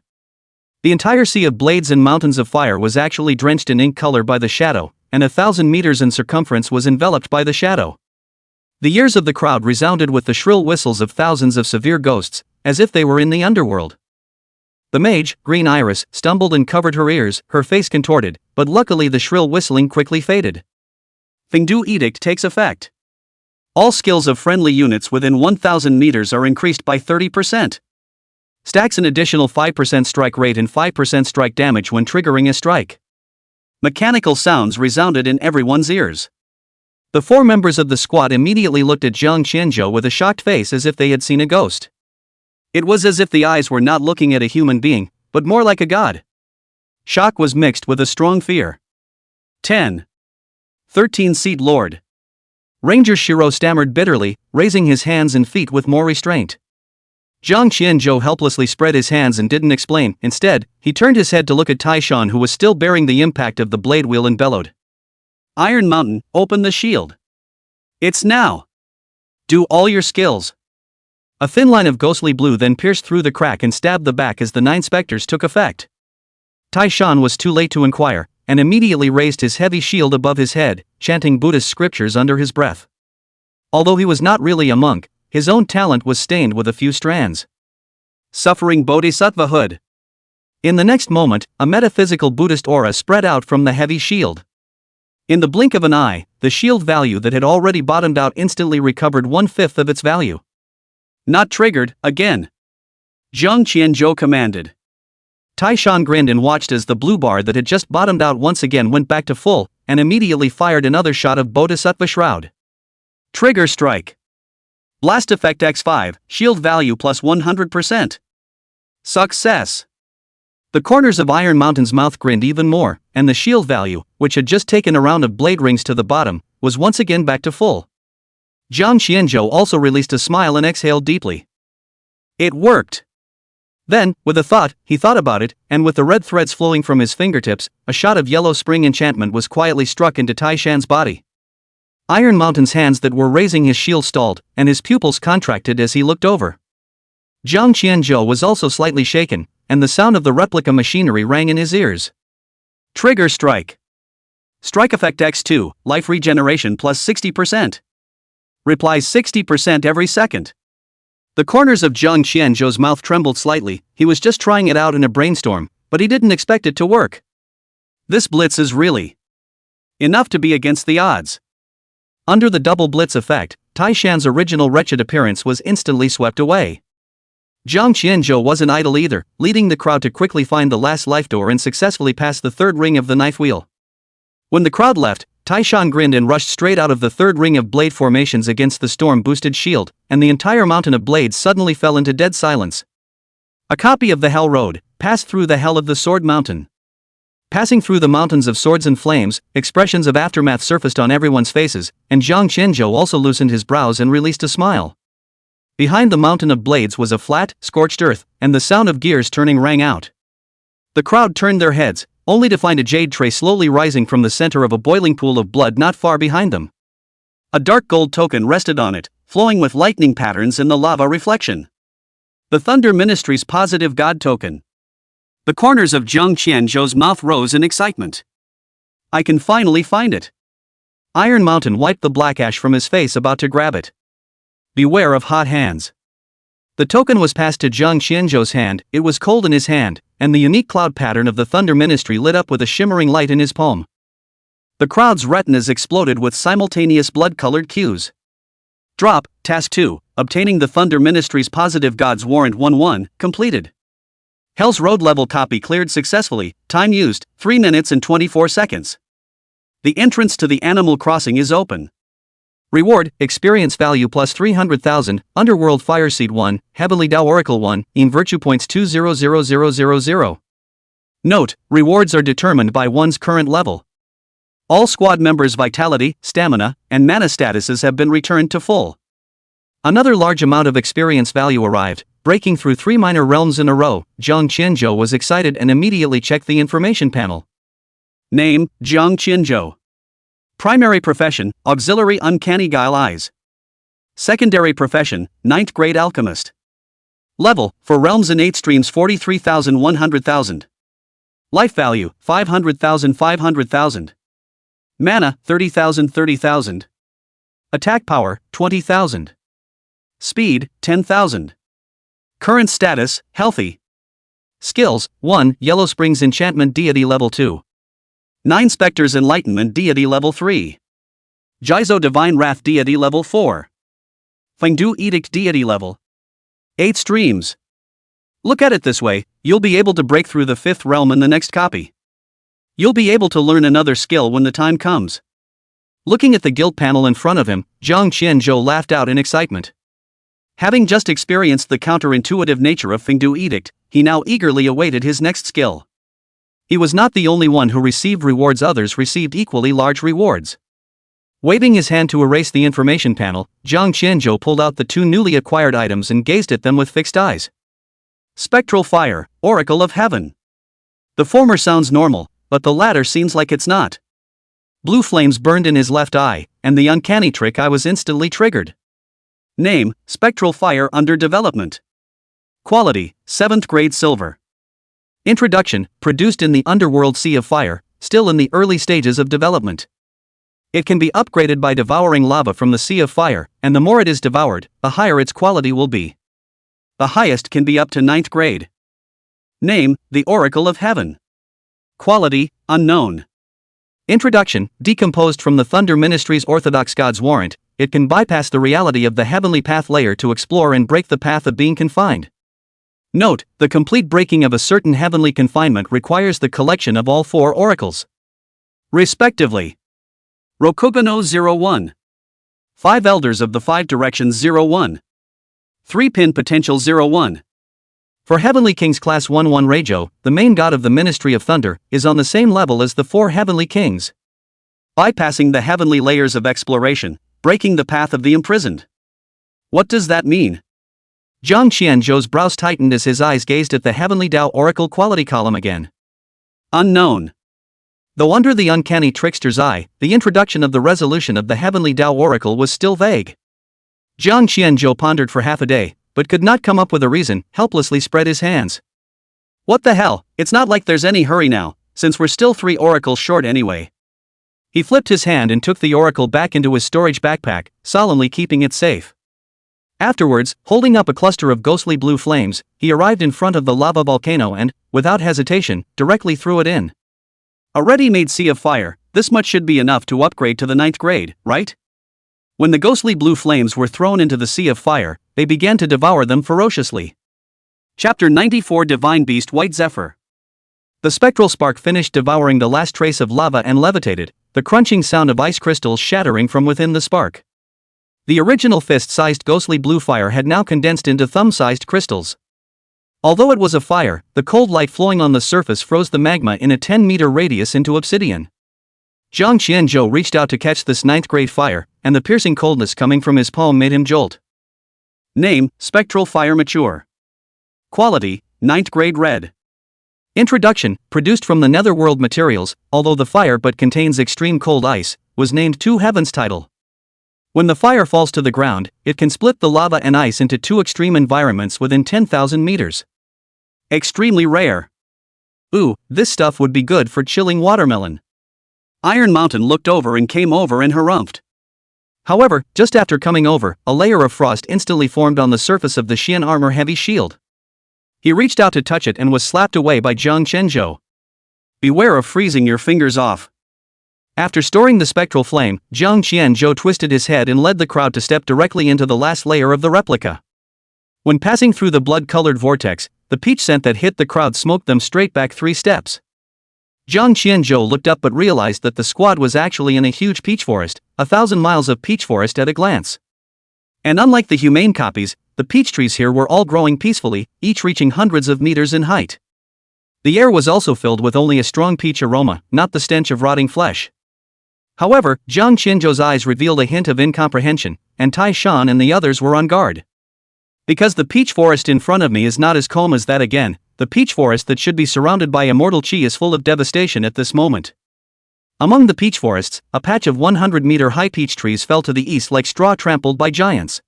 The entire sea of blades and mountains of fire was actually drenched in ink color by the shadow, and 1,000 meters in circumference was enveloped by the shadow. The ears of the crowd resounded with the shrill whistles of thousands of severe ghosts, as if they were in the underworld. The mage, Green Iris, stumbled and covered her ears, her face contorted, but luckily the shrill whistling quickly faded. Fengdu Edict takes effect. All skills of friendly units within 1,000 meters are increased by 30%. Stacks an additional 5% strike rate and 5% strike damage when triggering a strike. Mechanical sounds resounded in everyone's ears. The 4 members of the squad immediately looked at Zhang Qianzhou with a shocked face as if they had seen a ghost. It was as if the eyes were not looking at a human being, but more like a god. Shock was mixed with a strong fear. 10. 13-seat Lord. Ranger Shiro stammered bitterly, raising his hands and feet with more restraint. Jiang Qianzhou helplessly spread his hands and didn't explain. Instead, he turned his head to look at Taishan, who was still bearing the impact of the blade wheel, and bellowed. Iron Mountain, open the shield. It's now. Do all your skills. A thin line of ghostly blue then pierced through the crack and stabbed the back as the 9 specters took effect. Taishan was too late to inquire, and immediately raised his heavy shield above his head, chanting Buddhist scriptures under his breath. Although he was not really a monk, his own talent was stained with a few strands. Suffering Bodhisattva Hood. In the next moment, a metaphysical Buddhist aura spread out from the heavy shield. In the blink of an eye, the shield value that had already bottomed out instantly recovered 1/5 of its value. Not triggered, again. Jiang Qianzhou commanded. Taishan grinned and watched as the blue bar that had just bottomed out once again went back to full, and immediately fired another shot of Bodhisattva Shroud. Trigger strike. Blast effect X5, shield value plus 100%. Success. The corners of Iron Mountain's mouth grinned even more, and the shield value, which had just taken a round of blade rings to the bottom, was once again back to full. Jiang Qianzhou also released a smile and exhaled deeply. It worked. Then, with a thought, he thought about it, and with the red threads flowing from his fingertips, a shot of yellow spring enchantment was quietly struck into Taishan's body. Iron Mountain's hands that were raising his shield stalled, and his pupils contracted as he looked over. Jiang Qianzhou was also slightly shaken, and the sound of the replica machinery rang in his ears. Trigger strike. Strike effect X2, life regeneration plus 60%. Replies 60% every second. The corners of Jiang Qianzhou's mouth trembled slightly. He was just trying it out in a brainstorm, but he didn't expect it to work. This blitz is really enough to be against the odds. Under the double blitz effect, Taishan's original wretched appearance was instantly swept away. Jiang Qianzhou wasn't idle either, leading the crowd to quickly find the last life door and successfully pass the third ring of the knife wheel. When the crowd left, Taishan grinned and rushed straight out of the third ring of blade formations against the storm-boosted shield, and the entire mountain of blades suddenly fell into dead silence. A copy of the Hell Road passed through the hell of the Sword Mountain. Passing through the mountains of swords and flames, expressions of aftermath surfaced on everyone's faces, and Jiang Qianzhou also loosened his brows and released a smile. Behind the mountain of blades was a flat, scorched earth, and the sound of gears turning rang out. The crowd turned their heads, only to find a jade tray slowly rising from the center of a boiling pool of blood not far behind them. A dark gold token rested on it, flowing with lightning patterns in the lava reflection. The Thunder Ministry's positive god token. The corners of Jiang Qianzhou's mouth rose in excitement. I can finally find it. Iron Mountain wiped the black ash from his face, about to grab it. Beware of hot hands. The token was passed to Jiang Qianzhou's hand. It was cold in his hand, and the unique cloud pattern of the Thunder Ministry lit up with a shimmering light in his palm. The crowd's retinas exploded with simultaneous blood-colored cues. Drop, Task 2, obtaining the Thunder Ministry's positive God's Warrant 1-1, completed. Hell's Road level copy cleared successfully, time used, 3 minutes and 24 seconds. The entrance to the Animal Crossing is open. Reward, experience value plus 300,000, Underworld Fire Seed 1, Heavenly Tao Oracle 1, in Virtue Points 200000. Note, rewards are determined by one's current level. All squad members' vitality, stamina, and mana statuses have been returned to full. Another large amount of experience value arrived, breaking through 3 minor realms in a row. Jiang Qianzhou was excited and immediately checked the information panel. Name, Jiang Qianzhou. Primary profession, auxiliary uncanny guile eyes. Secondary profession, 9th grade alchemist. Level, for realms and 8 streams 43,100,000. Life value, 500,000. Mana, 30,000. Attack power, 20,000. Speed, 10,000. Current status, healthy. Skills, 1, Yellow Springs Enchantment Deity Level 2. 9 Spectres Enlightenment Deity Level 3. Jizo Divine Wrath Deity Level 4. Fengdu Edict Deity Level 8 streams. Look at it this way, you'll be able to break through the 5th realm in the next copy. You'll be able to learn another skill when the time comes. Looking at the guild panel in front of him, Jiang Qianzhou laughed out in excitement. Having just experienced the counterintuitive nature of Fengdu Edict, he now eagerly awaited his next skill. He was not the only one who received rewards, others received equally large rewards. Waving his hand to erase the information panel, Jiang Qianzhou pulled out the two newly acquired items and gazed at them with fixed eyes. Spectral Fire, Oracle of Heaven. The former sounds normal, but the latter seems like it's not. Blue flames burned in his left eye, and the uncanny trick eye was instantly triggered. Name, Spectral Fire under development. Quality, 7th grade silver. Introduction, produced in the underworld Sea of Fire, still in the early stages of development. It can be upgraded by devouring lava from the Sea of Fire, and the more it is devoured, the higher its quality will be. The highest can be up to 9th grade. Name, the Oracle of Heaven. Quality, unknown. Introduction, decomposed from the Thunder Ministry's Orthodox God's Warrant, it can bypass the reality of the Heavenly Path layer to explore and break the path of being confined. Note, the complete breaking of a certain heavenly confinement requires the collection of all 4 oracles. Respectively. Rokugano 01. 5 Elders of the 5 Directions 01. 3-Pin Potential 01. For Heavenly Kings Class 11 Reijo, the main god of the Ministry of Thunder, is on the same level as the 4 Heavenly Kings. Bypassing the heavenly layers of exploration, breaking the path of the imprisoned. What does that mean? Jiang Qianzhou's brows tightened as his eyes gazed at the Heavenly Dao Oracle quality column again. Unknown. Though under the uncanny trickster's eye, the introduction of the resolution of the Heavenly Dao Oracle was still vague. Jiang Qianzhou pondered for half a day, but could not come up with a reason, helplessly spread his hands. What the hell, it's not like there's any hurry now, since we're still 3 oracles short anyway. He flipped his hand and took the oracle back into his storage backpack, solemnly keeping it safe. Afterwards, holding up a cluster of ghostly blue flames, he arrived in front of the lava volcano and, without hesitation, directly threw it in. A ready-made Sea of Fire, this much should be enough to upgrade to the 9th grade, right? When the ghostly blue flames were thrown into the Sea of Fire, they began to devour them ferociously. Chapter 94 Divine Beast White Zephyr. The spectral spark finished devouring the last trace of lava and levitated, the crunching sound of ice crystals shattering from within the spark. The original fist-sized ghostly blue fire had now condensed into thumb-sized crystals. Although it was a fire, the cold light flowing on the surface froze the magma in a 10-meter radius into obsidian. Jiang Qianzhou reached out to catch this 9th grade fire, and the piercing coldness coming from his palm made him jolt. Name, Spectral Fire Mature. Quality, 9th grade red. Introduction, produced from the netherworld materials, although the fire but contains extreme cold ice, was named 2 Heavens title. When the fire falls to the ground, it can split the lava and ice into 2 extreme environments within 10,000 meters. Extremely rare. Ooh, this stuff would be good for chilling watermelon. Iron Mountain looked over and came over and harumphed. However, just after coming over, a layer of frost instantly formed on the surface of the Xian armor heavy shield. He reached out to touch it and was slapped away by Jiang Qianzhou. Beware of freezing your fingers off. After storing the spectral flame, Jiang Qianzhou twisted his head and led the crowd to step directly into the last layer of the replica. When passing through the blood-colored vortex, the peach scent that hit the crowd smoked them straight back 3 steps. Jiang Qianzhou looked up but realized that the squad was actually in a huge peach forest, 1,000 miles of peach forest at a glance. And unlike the humane copies, the peach trees here were all growing peacefully, each reaching hundreds of meters in height. The air was also filled with only a strong peach aroma, not the stench of rotting flesh. However, Jiang Qianzhou's eyes revealed a hint of incomprehension, and Tai Shan and the others were on guard. Because the peach forest in front of me is not as calm as that again, the peach forest that should be surrounded by immortal chi is full of devastation at this moment. Among the peach forests, a patch of 100-meter-high peach trees fell to the east like straw trampled by giants.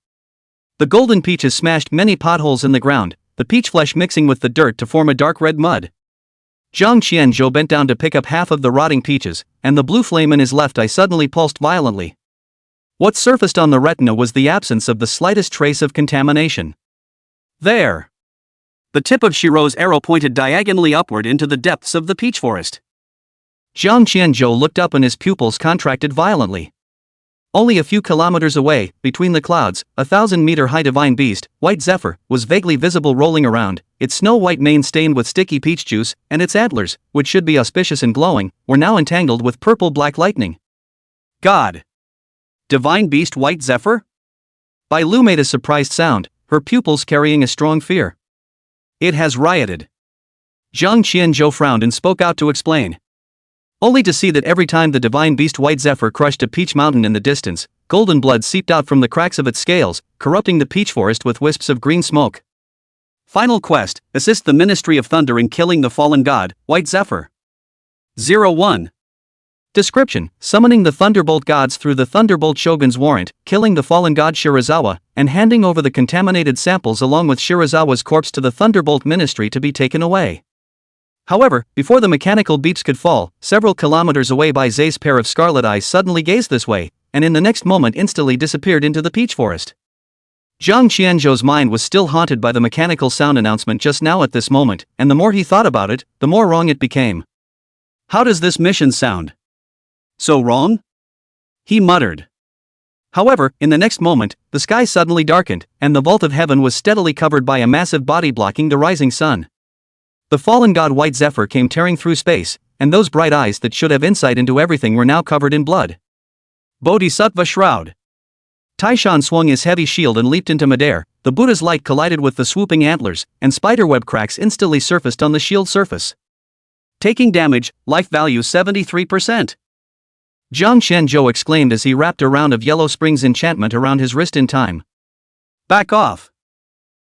The golden peaches smashed many potholes in the ground, the peach flesh mixing with the dirt to form a dark red mud. Jiang Qianzhou bent down to pick up half of the rotting peaches, and the blue flame in his left eye suddenly pulsed violently. What surfaced on the retina was the absence of the slightest trace of contamination. There! The tip of Shiro's arrow pointed diagonally upward into the depths of the peach forest. Jiang Qianzhou looked up and his pupils contracted violently. Only a few kilometers away, between the clouds, a 1,000-meter-high divine beast, White Zephyr, was vaguely visible rolling around, its snow-white mane stained with sticky peach juice, and its antlers, which should be auspicious and glowing, were now entangled with purple-black lightning. God! Divine Beast White Zephyr? Bai Lu made a surprised sound, her pupils carrying a strong fear. It has rioted. Zhang Qianzhou frowned and spoke out to explain. Only to see that every time the divine beast White Zephyr crushed a peach mountain in the distance, golden blood seeped out from the cracks of its scales, corrupting the peach forest with wisps of green smoke. Final quest: assist the Ministry of Thunder in killing the fallen god, White Zephyr. 01. Description: summoning the Thunderbolt gods through the Thunderbolt Shogun's warrant, killing the fallen god Shirazawa, and handing over the contaminated samples along with Shirazawa's corpse to the Thunderbolt Ministry to be taken away. However, before the mechanical beeps could fall, several kilometers away Zay's pair of scarlet eyes suddenly gazed this way, and in the next moment instantly disappeared into the peach forest. Zhang Qianzhou's mind was still haunted by the mechanical sound announcement just now at this moment, and the more he thought about it, the more wrong it became. How does this mission sound? So wrong? He muttered. However, in the next moment, the sky suddenly darkened, and the vault of heaven was steadily covered by a massive body blocking the rising sun. The fallen god White Zephyr came tearing through space, and those bright eyes that should have insight into everything were now covered in blood. Bodhisattva Shroud. Taishan swung his heavy shield and leaped into midair. The Buddha's light collided with the swooping antlers, and spiderweb cracks instantly surfaced on the shield surface. Taking damage, life value 73%. Zhang Qianzhou exclaimed as he wrapped a round of Yellow Spring's enchantment around his wrist in time. Back off!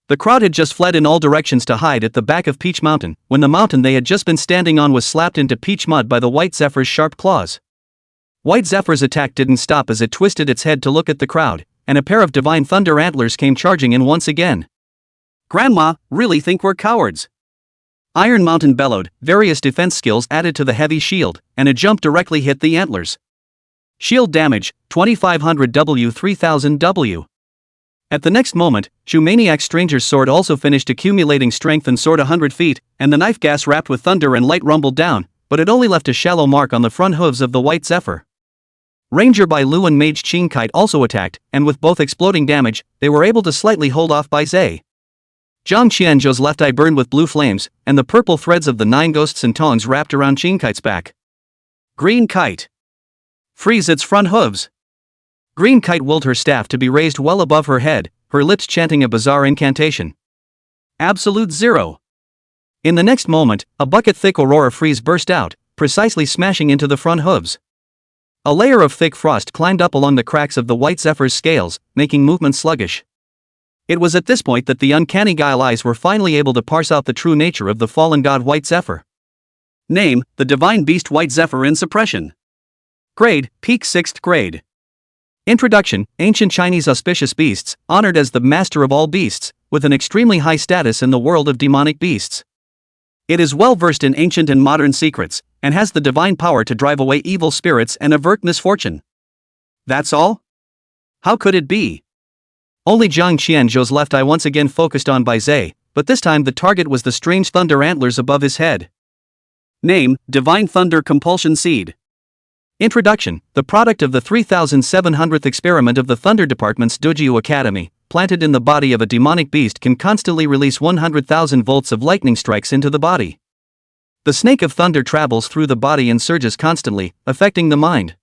The crowd had just fled in all directions to hide at the back of Peach Mountain, when the mountain they had just been standing on was slapped into peach mud by the White Zephyr's sharp claws. White Zephyr's attack didn't stop as it twisted its head to look at the crowd, and a pair of divine thunder antlers came charging in once again. Grandma, really think we're cowards? Iron Mountain bellowed, various defense skills added to the heavy shield, and a jump directly hit the antlers. Shield damage, 2500 W 3000 W. At the next moment, Shumaniac Stranger's sword also finished accumulating strength and soared 100 feet, and the knife gas wrapped with thunder and light rumbled down, but it only left a shallow mark on the front hooves of the White Zephyr. Ranger Bai Lu and Mage Qing Kite also attacked, and with both exploding damage, they were able to slightly hold off Bai Zay. Zhang Qianzhou's left eye burned with blue flames, and the purple threads of the 9 ghosts and tongs wrapped around Qing Kite's back. Green Kite. Freeze its front hooves. Green Kite willed her staff to be raised well above her head, her lips chanting a bizarre incantation. Absolute zero. In the next moment, a bucket-thick aurora freeze burst out, precisely smashing into the front hooves. A layer of thick frost climbed up along the cracks of the White Zephyr's scales, making movement sluggish. It was at this point that the uncanny guile eyes were finally able to parse out the true nature of the fallen god White Zephyr. Name: the divine beast White Zephyr in suppression. Grade: Peak 6th grade. Introduction: ancient Chinese auspicious beasts, honored as the master of all beasts, with an extremely high status in the world of demonic beasts. It is well versed in ancient and modern secrets, and has the divine power to drive away evil spirits and avert misfortune. That's all? How could it be? Only Zhang Qianzhou's left eye once again focused on Bai Zay, but this time the target was the strange thunder antlers above his head. Name: Divine Thunder Compulsion Seed. Introduction: the product of the 3700th experiment of the Thunder Department's Dojyu Academy, planted in the body of a demonic beast, can constantly release 100,000 volts of lightning strikes into the body. The snake of thunder travels through the body and surges constantly, affecting the mind.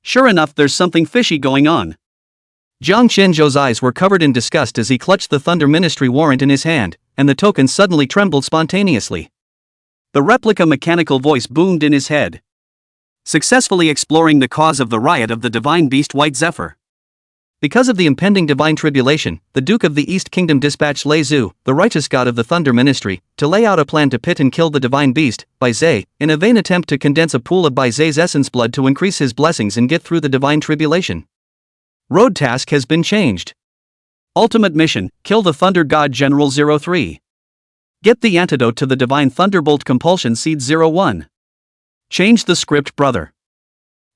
Sure enough, there's something fishy going on. Zhang Qianzhou's eyes were covered in disgust as he clutched the Thunder Ministry warrant in his hand, and the token suddenly trembled spontaneously. The replica mechanical voice boomed in his head. Successfully exploring the cause of the riot of the divine beast White Zephyr. Because of the impending divine tribulation, the Duke of the East Kingdom dispatched Lei Zhu, the righteous god of the Thunder Ministry, to lay out a plan to pit and kill the divine beast, Bai Zay, in a vain attempt to condense a pool of Bai Zay's essence blood to increase his blessings and get through the divine tribulation. Road task has been changed. Ultimate mission: kill the Thunder God General 03. Get the antidote to the divine Thunderbolt Compulsion Seed 01. Change the script, brother.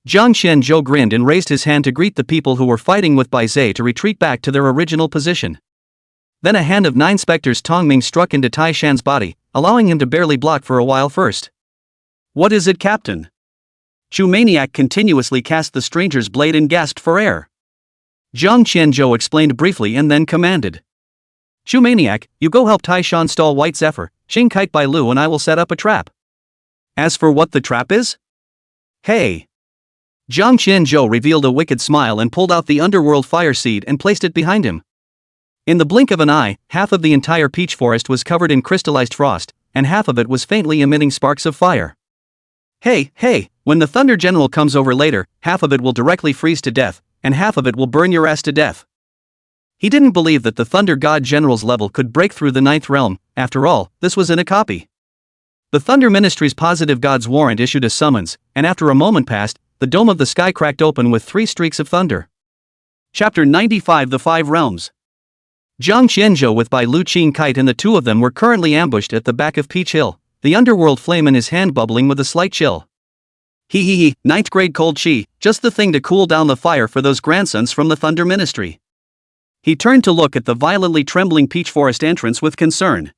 Zhang Qianzhou grinned and raised his hand to greet the people who were fighting with Bai Zay to retreat back to their original position. Then a hand of 9 specters Tongming struck into Tai Shan's body, allowing him to barely block for a while first. What is it, Captain? Shumaniac continuously cast the stranger's blade and gasped for air. Zhang Qianzhou explained briefly and then commanded. Shumaniac, you go help Tai Shan stall White Zephyr, Qing Kite Bai Lu and I will set up a trap. As for what the trap is? Hey! Zhang Qianzhou revealed a wicked smile and pulled out the underworld fire seed and placed it behind him. In the blink of an eye, half of the entire peach forest was covered in crystallized frost, and half of it was faintly emitting sparks of fire. Hey, when the Thunder General comes over later, half of it will directly freeze to death, and half of it will burn your ass to death. He didn't believe that the Thunder God General's level could break through the 9th realm. After all, this was in a copy. The Thunder Ministry's positive God's warrant issued a summons, and after a moment passed, the dome of the sky cracked open with 3 streaks of thunder. Chapter 95: The 5 Realms. Zhang Qianzhou with Bai Lu Qing Kite and the two of them were currently ambushed at the back of Peach Hill, the underworld flame in his hand bubbling with a slight chill. He, 9th grade cold chi, just the thing to cool down the fire for those grandsons from the Thunder Ministry. He turned to look at the violently trembling Peach Forest entrance with concern.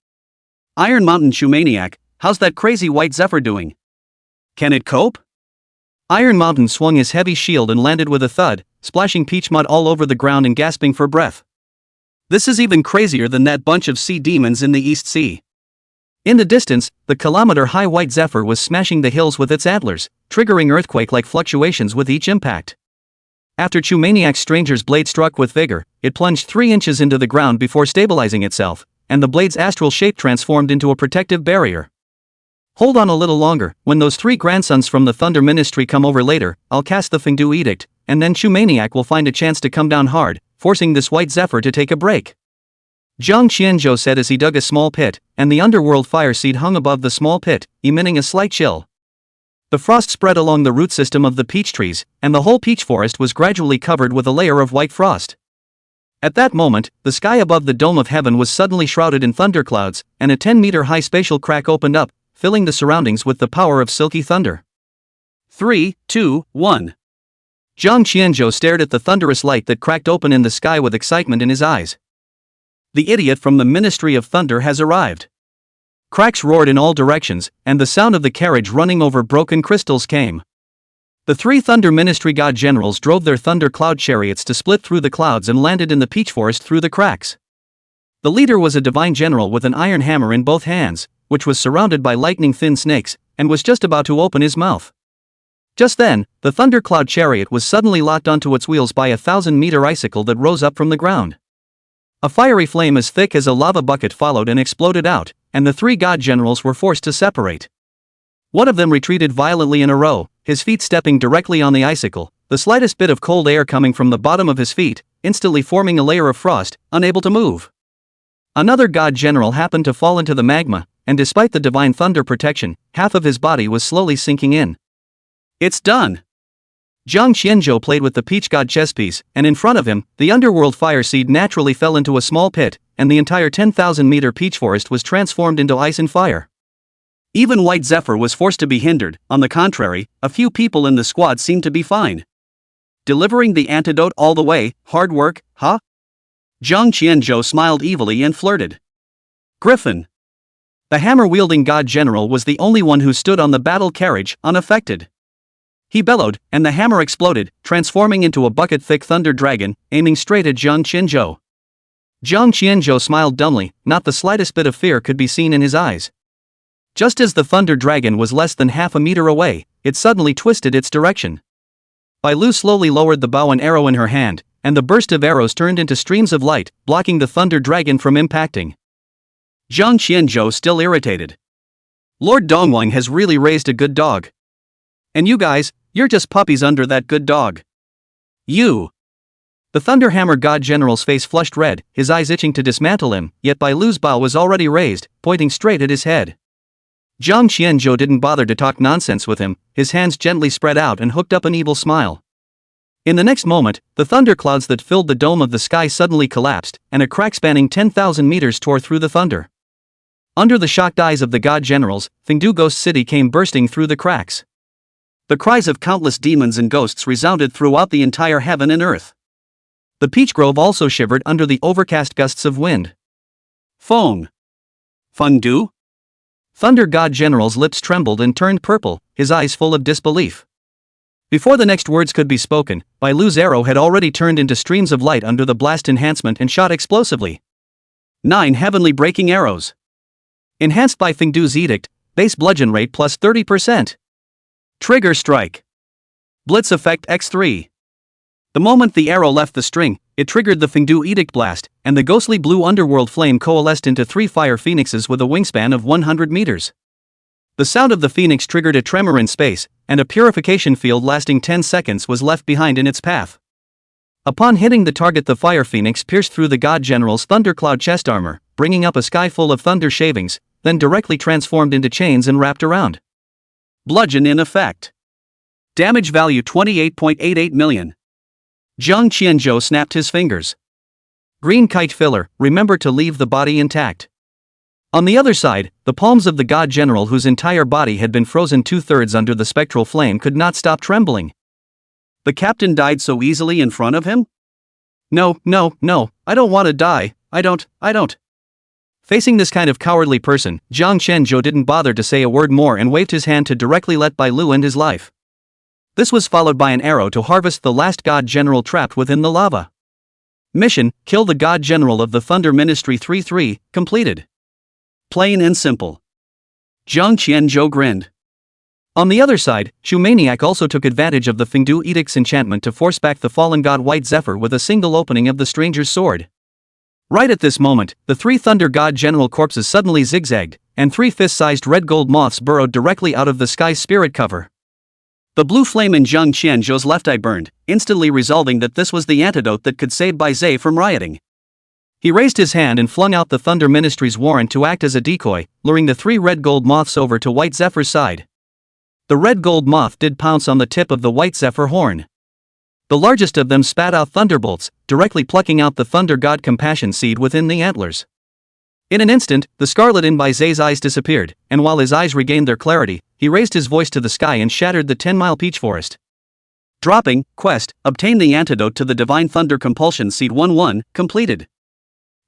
Iron Mountain Shumaniac, how's that crazy white Zephyr doing? Can it cope? Iron Mountain swung his heavy shield and landed with a thud, splashing peach mud all over the ground and gasping for breath. This is even crazier than that bunch of sea demons in the East Sea. In the distance, the kilometer-high white Zephyr was smashing the hills with its antlers, triggering earthquake-like fluctuations with each impact. After Chumaniac's stranger's blade struck with vigor, it plunged 3 inches into the ground before stabilizing itself, and the blade's astral shape transformed into a protective barrier. Hold on a little longer, when those 3 grandsons from the Thunder Ministry come over later, I'll cast the Fengdu Edict, and then Chumaniac will find a chance to come down hard, forcing this white Zephyr to take a break. Zhang Qianzhou said as he dug a small pit, and the underworld fire seed hung above the small pit, emitting a slight chill. The frost spread along the root system of the peach trees, and the whole peach forest was gradually covered with a layer of white frost. At that moment, the sky above the dome of heaven was suddenly shrouded in thunderclouds, and a 10-meter-high spatial crack opened up, filling the surroundings with the power of silky thunder. 3, 2, 1. Zhang Qianzhou stared at the thunderous light that cracked open in the sky with excitement in his eyes. The idiot from the Ministry of Thunder has arrived. Cracks roared in all directions, and the sound of the carriage running over broken crystals came. The 3 Thunder Ministry God Generals drove their thunder cloud chariots to split through the clouds and landed in the peach forest through the cracks. The leader was a divine general with an iron hammer in both hands, which was surrounded by lightning-thin snakes, and was just about to open his mouth. Just then, the thundercloud chariot was suddenly locked onto its wheels by a 1,000-meter icicle that rose up from the ground. A fiery flame as thick as a lava bucket followed and exploded out, and the 3 God Generals were forced to separate. One of them retreated violently in a row, his feet stepping directly on the icicle, the slightest bit of cold air coming from the bottom of his feet, instantly forming a layer of frost, unable to move. Another God General happened to fall into the magma, and despite the divine thunder protection, half of his body was slowly sinking in. It's done! Zhang Qianzhou played with the peach god chess piece, and in front of him, the underworld fire seed naturally fell into a small pit, and the entire 10,000-meter peach forest was transformed into ice and fire. Even White Zephyr was forced to be hindered. On the contrary, a few people in the squad seemed to be fine. Delivering the antidote all the way, hard work, huh? Zhang Qianzhou smiled evilly and flirted. Griffin. The hammer-wielding god general was the only one who stood on the battle carriage, unaffected. He bellowed, and the hammer exploded, transforming into a bucket-thick thunder dragon, aiming straight at Zhang Qianzhou. Zhang Qianzhou smiled dumbly, not the slightest bit of fear could be seen in his eyes. Just as the thunder dragon was less than half a meter away, it suddenly twisted its direction. Bai Lu slowly lowered the bow and arrow in her hand, and the burst of arrows turned into streams of light, blocking the thunder dragon from impacting. Zhang Qianzhou still irritated. Lord Dongwang has really raised a good dog. And you guys, you're just puppies under that good dog. You. The Thunderhammer God General's face flushed red, his eyes itching to dismantle him, yet Bai Lu's bow was already raised, pointing straight at his head. Zhang Qianzhou didn't bother to talk nonsense with him, his hands gently spread out and hooked up an evil smile. In the next moment, the thunderclouds that filled the dome of the sky suddenly collapsed, and a crack spanning 10,000 meters tore through the thunder. Under the shocked eyes of the God Generals, Fengdu Ghost City came bursting through the cracks. The cries of countless demons and ghosts resounded throughout the entire heaven and earth. The peach grove also shivered under the overcast gusts of wind. Feng. Fengdu? Thunder God General's lips trembled and turned purple, his eyes full of disbelief. Before the next words could be spoken, Bai Lu's arrow had already turned into streams of light under the blast enhancement and shot explosively. 9 heavenly breaking arrows. Enhanced by Fengdu's edict, base bludgeon rate plus 30%. Trigger strike. Blitz effect x3. The moment the arrow left the string, it triggered the Fengdu Edict Blast, and the ghostly blue underworld flame coalesced into 3 fire phoenixes with a wingspan of 100 meters. The sound of the phoenix triggered a tremor in space, and a purification field lasting 10 seconds was left behind in its path. Upon hitting the target, the fire phoenix pierced through the god general's thundercloud chest armor, bringing up a sky full of thunder shavings, then directly transformed into chains and wrapped around. Bludgeon in effect. Damage value 28.88 million. Zhang Qianzhou snapped his fingers. Green kite filler, remember to leave the body intact. On the other side, the palms of the god general, whose entire body had been frozen 2/3 under the spectral flame, could not stop trembling. The captain died so easily in front of him? No, I don't want to die, I don't. Facing this kind of cowardly person, Zhang Qianzhou didn't bother to say a word more and waved his hand to directly let Bai Lu end his life. This was followed by an arrow to harvest the last god general trapped within the lava. Mission: kill the god general of the Thunder Ministry 3-3, completed. Plain and simple. Zhang Qianzhou grinned. On the other side, Shu Maniac also took advantage of the Fengdu Edict's enchantment to force back the fallen god White Zephyr with a single opening of the stranger's sword. Right at this moment, the 3 Thunder God General corpses suddenly zigzagged, and 3 fist-sized red gold moths burrowed directly out of the sky's spirit cover. The blue flame in Zhang Qianzhou's left eye burned, instantly resolving that this was the antidote that could save Bai Zhe from rioting. He raised his hand and flung out the Thunder Ministry's warrant to act as a decoy, luring the 3 red gold moths over to White Zephyr's side. The red gold moth did pounce on the tip of the White Zephyr horn. The largest of them spat out thunderbolts, directly plucking out the Thunder God Compassion seed within the antlers. In an instant, the scarlet in Bai Zhe's eyes disappeared, and while his eyes regained their clarity, he raised his voice to the sky and shattered the 10-mile peach forest. Dropping, quest, obtain the antidote to the Divine Thunder Compulsion seed 1-1, completed.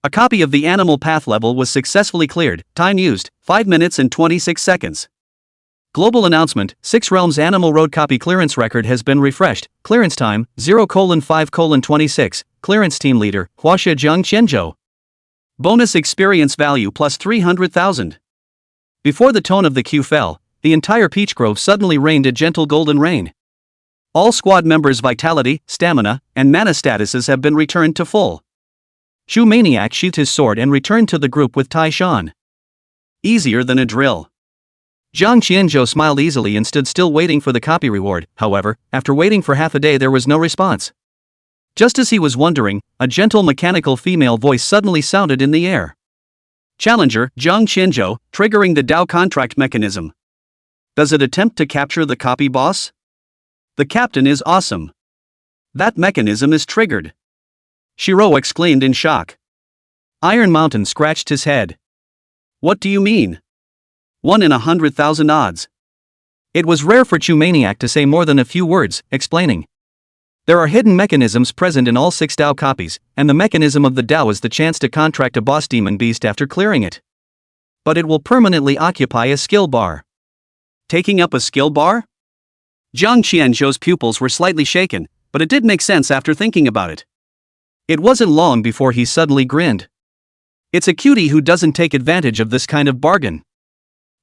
A copy of the Animal Path level was successfully cleared, time used, 5 minutes and 26 seconds. Global announcement: 6 Realms Animal Road copy clearance record has been refreshed, clearance time, 0:5:26, clearance team leader, Huaxia Zhang Qianzhou. Bonus experience value plus 300,000. Before the tone of the cue fell, the entire peach grove suddenly rained a gentle golden rain. All squad members' vitality, stamina, and mana statuses have been returned to full. Shu Maniac sheathed his sword and returned to the group with Tai Shan. Easier than a drill. Zhang Qianzhou smiled easily and stood still waiting for the copy reward. However, after waiting for half a day there was no response. Just as he was wondering, a gentle mechanical female voice suddenly sounded in the air. Challenger, Zhang Qianzhou, triggering the Dao contract mechanism. Does it attempt to capture the copy boss? The captain is awesome. That mechanism is triggered. Shiro exclaimed in shock. Iron Mountain scratched his head. What do you mean? 1 in 100,000 odds. It was rare for Chu Maniac to say more than a few words, explaining. There are hidden mechanisms present in all 6 Dao copies, and the mechanism of the Dao is the chance to contract a boss demon beast after clearing it. But it will permanently occupy a skill bar. Taking up a skill bar? Zhang Qianzhou's pupils were slightly shaken, but it did make sense after thinking about it. It wasn't long before he suddenly grinned. It's a cutie who doesn't take advantage of this kind of bargain.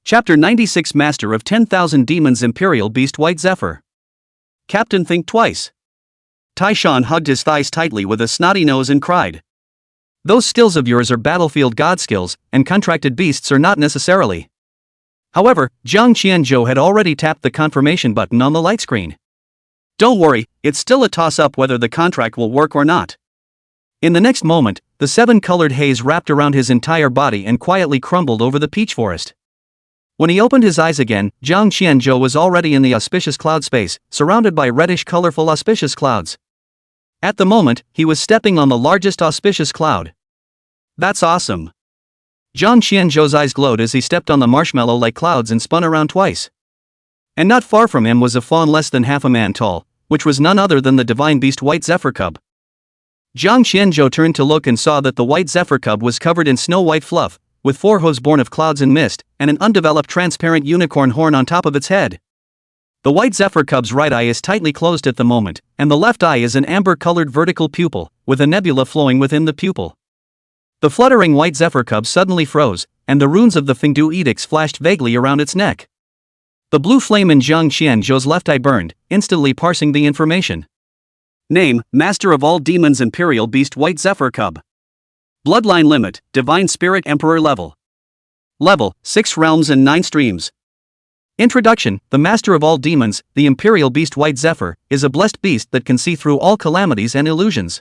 Chapter 96 Master of 10,000 Demons Imperial Beast White Zephyr. Captain, think twice. Tai Shan hugged his thighs tightly with a snotty nose and cried. Those skills of yours are battlefield god skills, and contracted beasts are not necessarily. However, Zhang Qianzhou had already tapped the confirmation button on the light screen. Don't worry, it's still a toss-up whether the contract will work or not. In the next moment, the 7-colored haze wrapped around his entire body and quietly crumbled over the peach forest. When he opened his eyes again, Zhang Qianzhou was already in the auspicious cloud space, surrounded by reddish colorful auspicious clouds. At the moment, he was stepping on the largest auspicious cloud. That's awesome. Zhang Qianzhou's eyes glowed as he stepped on the marshmallow-like clouds and spun around twice. And not far from him was a fawn less than half a man tall, which was none other than the divine beast White Zephyr Cub. Zhang Qianzhou turned to look and saw that the White Zephyr Cub was covered in snow-white fluff, with 4 hooves born of clouds and mist, and an undeveloped transparent unicorn horn on top of its head. The White Zephyr Cub's right eye is tightly closed at the moment, and the left eye is an amber-colored vertical pupil, with a nebula flowing within the pupil. The fluttering White Zephyr Cub suddenly froze, and the runes of the Fengdu Edicts flashed vaguely around its neck. The blue flame in Zhang Qianzhou's left eye burned, instantly parsing the information. Name, Master of all Demons Imperial Beast White Zephyr Cub. Bloodline limit, Divine Spirit Emperor level. Level, 6 realms and 9 streams. Introduction. The Master of all Demons, the Imperial Beast White Zephyr, is a blessed beast that can see through all calamities and illusions.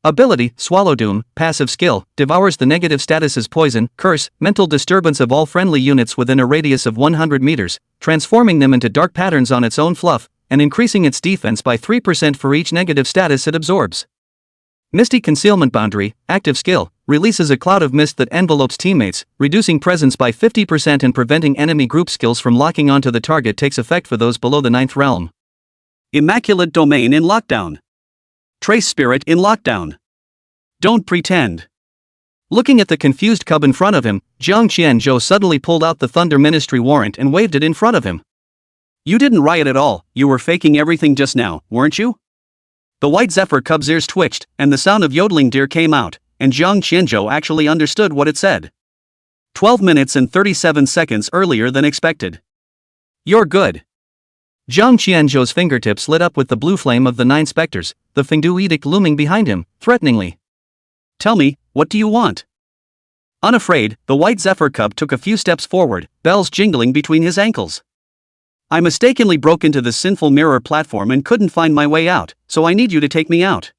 Ability, Swallow Doom. Passive skill, devours the negative statuses poison, curse, mental disturbance of all friendly units within a radius of 100 meters, transforming them into dark patterns on its own fluff, and increasing its defense by 3% for each negative status it absorbs. Misty Concealment Boundary, active skill, releases a cloud of mist that envelopes teammates, reducing presence by 50% and preventing enemy group skills from locking onto the target takes effect for those below the 9th realm. Immaculate Domain in lockdown. Trace Spirit in lockdown. Don't pretend. Looking at the confused cub in front of him, Jiang Qianzhou suddenly pulled out the Thunder Ministry warrant and waved it in front of him. You didn't riot at all, you were faking everything just now, weren't you? The White Zephyr Cub's ears twitched, and the sound of yodeling deer came out, and Jiang Qianzhou actually understood what it said. 12 minutes and 37 seconds earlier than expected. You're good. Jiang Qianzhou's fingertips lit up with the blue flame of the 9 specters, the Fengdu edict looming behind him, threateningly. Tell me, what do you want? Unafraid, the White Zephyr Cub took a few steps forward, bells jingling between his ankles. I mistakenly broke into the sinful mirror platform and couldn't find my way out, so I need you to take me out.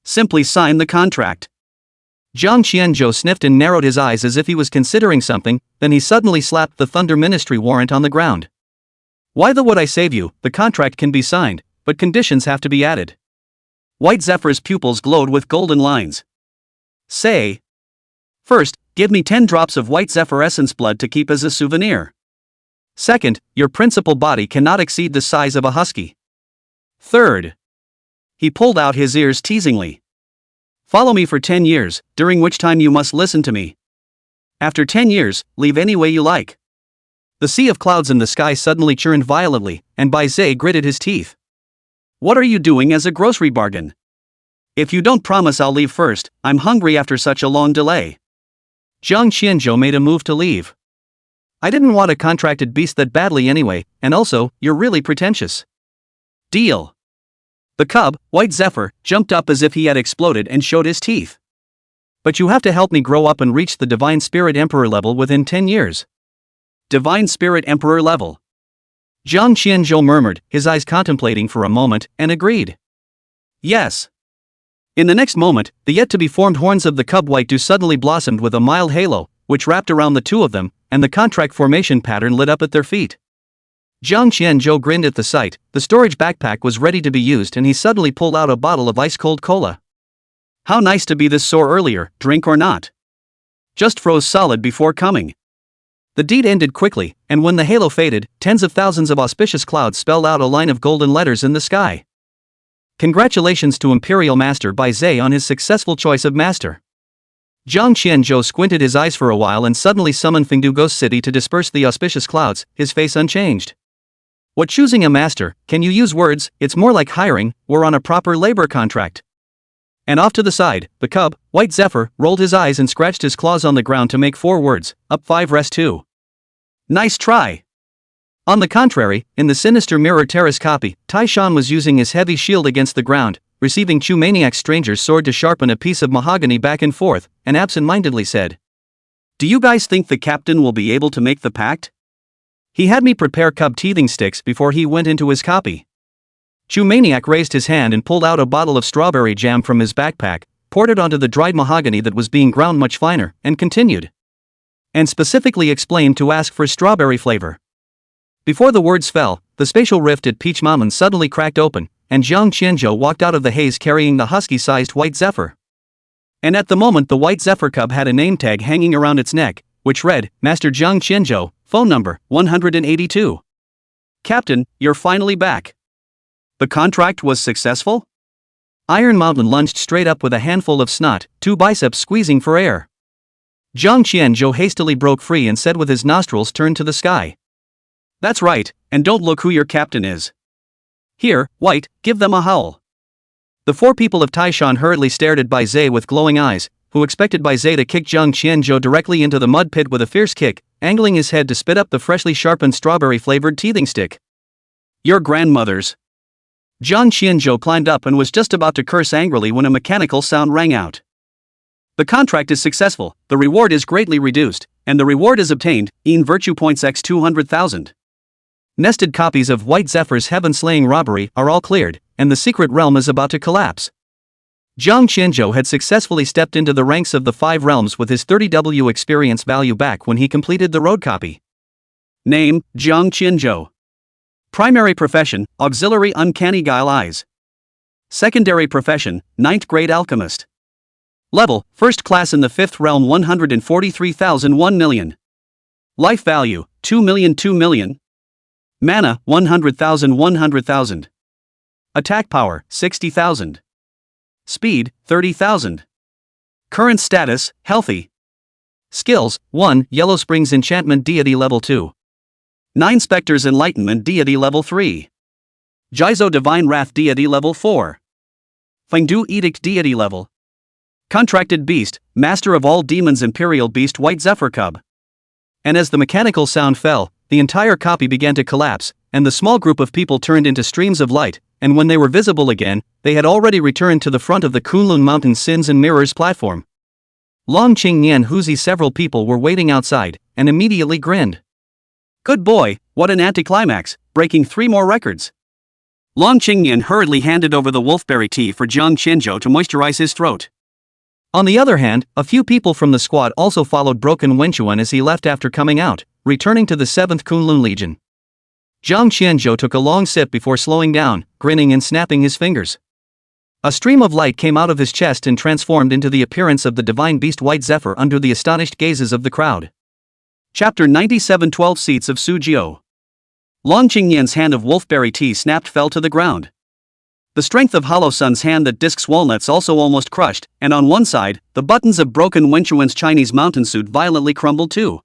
Simply sign the contract. Jiang Qianzhou sniffed and narrowed his eyes as if he was considering something, then he suddenly slapped the Thunder Ministry warrant on the ground. Why would I save you? The contract can be signed, but conditions have to be added. White Zephyr's pupils glowed with golden lines. Say. First, give me 10 drops of White Zephyr essence blood to keep as a souvenir. Second, your principal body cannot exceed the size of a husky. Third. He pulled out his ears teasingly. Follow me for 10 years, during which time you must listen to me. After 10 years, leave any way you like. The sea of clouds in the sky suddenly churned violently, and Bai Zhe gritted his teeth. What are you doing as a grocery bargain? If you don't promise I'll leave first, I'm hungry after such a long delay. Jiang Qianzhou made a move to leave. I didn't want a contracted beast that badly anyway, and also, you're really pretentious. Deal. The cub, White Zephyr, jumped up as if he had exploded and showed his teeth. But you have to help me grow up and reach the Divine Spirit Emperor level within 10 years. Divine Spirit Emperor level. Jiang Qianzhou murmured, his eyes contemplating for a moment, and agreed. Yes. In the next moment, the yet-to-be-formed horns of the cub White Dew suddenly blossomed with a mild halo, which wrapped around the two of them, and the contract formation pattern lit up at their feet. Jiang Qianzhou grinned at the sight. The storage backpack was ready to be used and he suddenly pulled out a bottle of ice-cold cola. How nice to be this sore earlier, drink or not. Just froze solid before coming. The deed ended quickly, and when the halo faded, tens of thousands of auspicious clouds spelled out a line of golden letters in the sky. Congratulations to Imperial Master Bai Zhe on his successful choice of master. Jiang Qianzhou squinted his eyes for a while and suddenly summoned Fengdu Ghost City to disperse the auspicious clouds, his face unchanged. What choosing a master, can you use words? It's more like hiring, we're on a proper labor contract. And off to the side, the cub, White Zephyr, rolled his eyes and scratched his claws on the ground to make 4 words, up 5 rest 2. Nice try. On the contrary, in the sinister Mirror Terrace copy, Tai Shan was using his heavy shield against the ground, receiving Chu Maniac's stranger's sword to sharpen a piece of mahogany back and forth, and absent-mindedly said, Do you guys think the captain will be able to make the pact? He had me prepare cub teething sticks before he went into his copy. Chu Maniac raised his hand and pulled out a bottle of strawberry jam from his backpack, poured it onto the dried mahogany that was being ground much finer, and continued. And specifically explained to ask for strawberry flavor. Before the words fell, the spatial rift at Peach Mountain suddenly cracked open, and Jiang Qianzhou walked out of the haze carrying the husky-sized White Zephyr. And at the moment the White Zephyr cub had a name tag hanging around its neck, which read, Master Jiang Qianzhou, phone number, 182. Captain, you're finally back. The contract was successful? Iron Mountain lunged straight up with a handful of snot, 2 biceps squeezing for air. Jiang Qianzhou hastily broke free and said with his nostrils turned to the sky. That's right, and don't look who your captain is. Here, White, give them a howl. The 4 people of Taishan hurriedly stared at Bai Zhe with glowing eyes, who expected Bai Zhe to kick Jiang Qianzhou directly into the mud pit with a fierce kick, angling his head to spit up the freshly sharpened strawberry-flavored teething stick. Your grandmothers. Jiang Qianzhou climbed up and was just about to curse angrily when a mechanical sound rang out. The contract is successful, the reward is greatly reduced, and the reward is obtained, in virtue points x 200,000. Nested copies of White Zephyr's heaven-slaying robbery are all cleared, and the secret realm is about to collapse. Jiang Qianzhou had successfully stepped into the ranks of the 5 realms with his 30W experience value back when he completed the road copy. Name, Jiang Qianzhou. Primary profession, auxiliary uncanny guile eyes. Secondary profession, 9th grade alchemist. Level, 1st class in the 5th realm 143,000 1 million. Life value, 2 million 2 million. Mana, 100,000 100,000. Attack power, 60,000. Speed, 30,000. Current status, healthy. Skills, 1. Yellow Springs Enchantment Deity Level 2. 9 Spectres Enlightenment Deity Level 3. Jizo Divine Wrath Deity Level 4. Fengdu Edict Deity Level. Contracted Beast, Master of all Demons Imperial Beast White Zephyr Cub. And as the mechanical sound fell, the entire copy began to collapse, and the small group of people turned into streams of light, and when they were visible again, they had already returned to the front of the Kunlun Mountain Sins and Mirrors platform. Long Qing Nian Huzi several people were waiting outside, and immediately grinned. Good boy, what an anticlimax, breaking 3 more records. Long Qing Nian hurriedly handed over the wolfberry tea for Jiang Qianzhou to moisturize his throat. On the other hand, a few people from the squad also followed Broken Wenchuan as he left after coming out, returning to the 7th Kunlun Legion. Jiang Qianzhou took a long sip before slowing down, grinning and snapping his fingers. A stream of light came out of his chest and transformed into the appearance of the divine beast White Zephyr under the astonished gazes of the crowd. Chapter 97 12 Seats of Sujiu. Long Qingyan's hand of wolfberry tea snapped fell to the ground. The strength of Hollow Sun's hand that discs walnuts also almost crushed, and on one side, the buttons of Broken Wenchuan's Chinese mountain suit violently crumbled too.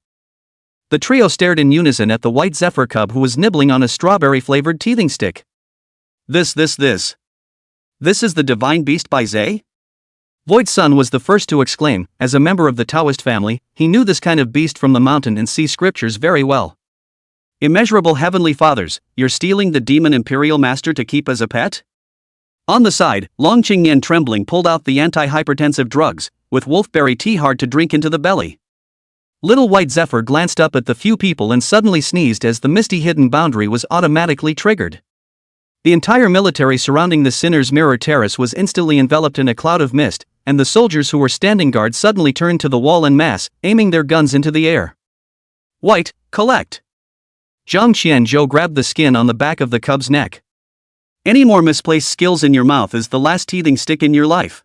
The trio stared in unison at the White Zephyr Cub who was nibbling on a strawberry-flavored teething stick. This is the divine beast by Zay? Void Sun was the first to exclaim. As a member of the Taoist family, he knew this kind of beast from the mountain and sea scriptures very well. Immeasurable heavenly fathers, you're stealing the demon imperial master to keep as a pet? On the side, Long Qingyan trembling pulled out the anti-hypertensive drugs, with wolfberry tea hard to drink into the belly. Little White Zephyr glanced up at the few people and suddenly sneezed as the misty hidden boundary was automatically triggered. The entire military surrounding the Sinner's Mirror Terrace was instantly enveloped in a cloud of mist, and the soldiers who were standing guard suddenly turned to the wall en masse, aiming their guns into the air. White, collect! Jiang Qianzhou grabbed the skin on the back of the cub's neck. Any more misplaced skills in your mouth is the last teething stick in your life.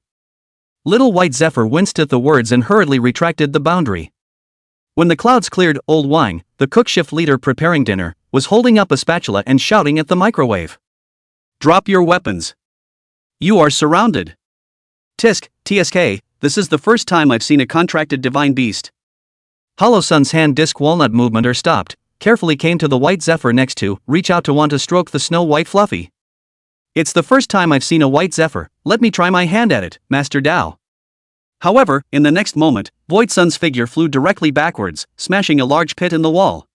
Little White Zephyr winced at the words and hurriedly retracted the boundary. When the clouds cleared, Old Wang, the cook shift leader preparing dinner, was holding up a spatula and shouting at the microwave. Drop your weapons. You are surrounded. TSK, this is the first time I've seen a contracted divine beast. Hollow Sun's hand disc walnut movement stopped, carefully came to the White Zephyr next to, reach out to want to stroke the snow white fluffy. It's the first time I've seen a White Zephyr, let me try my hand at it, Master Dao. However, in the next moment, Void Sun's figure flew directly backwards, smashing a large pit in the wall.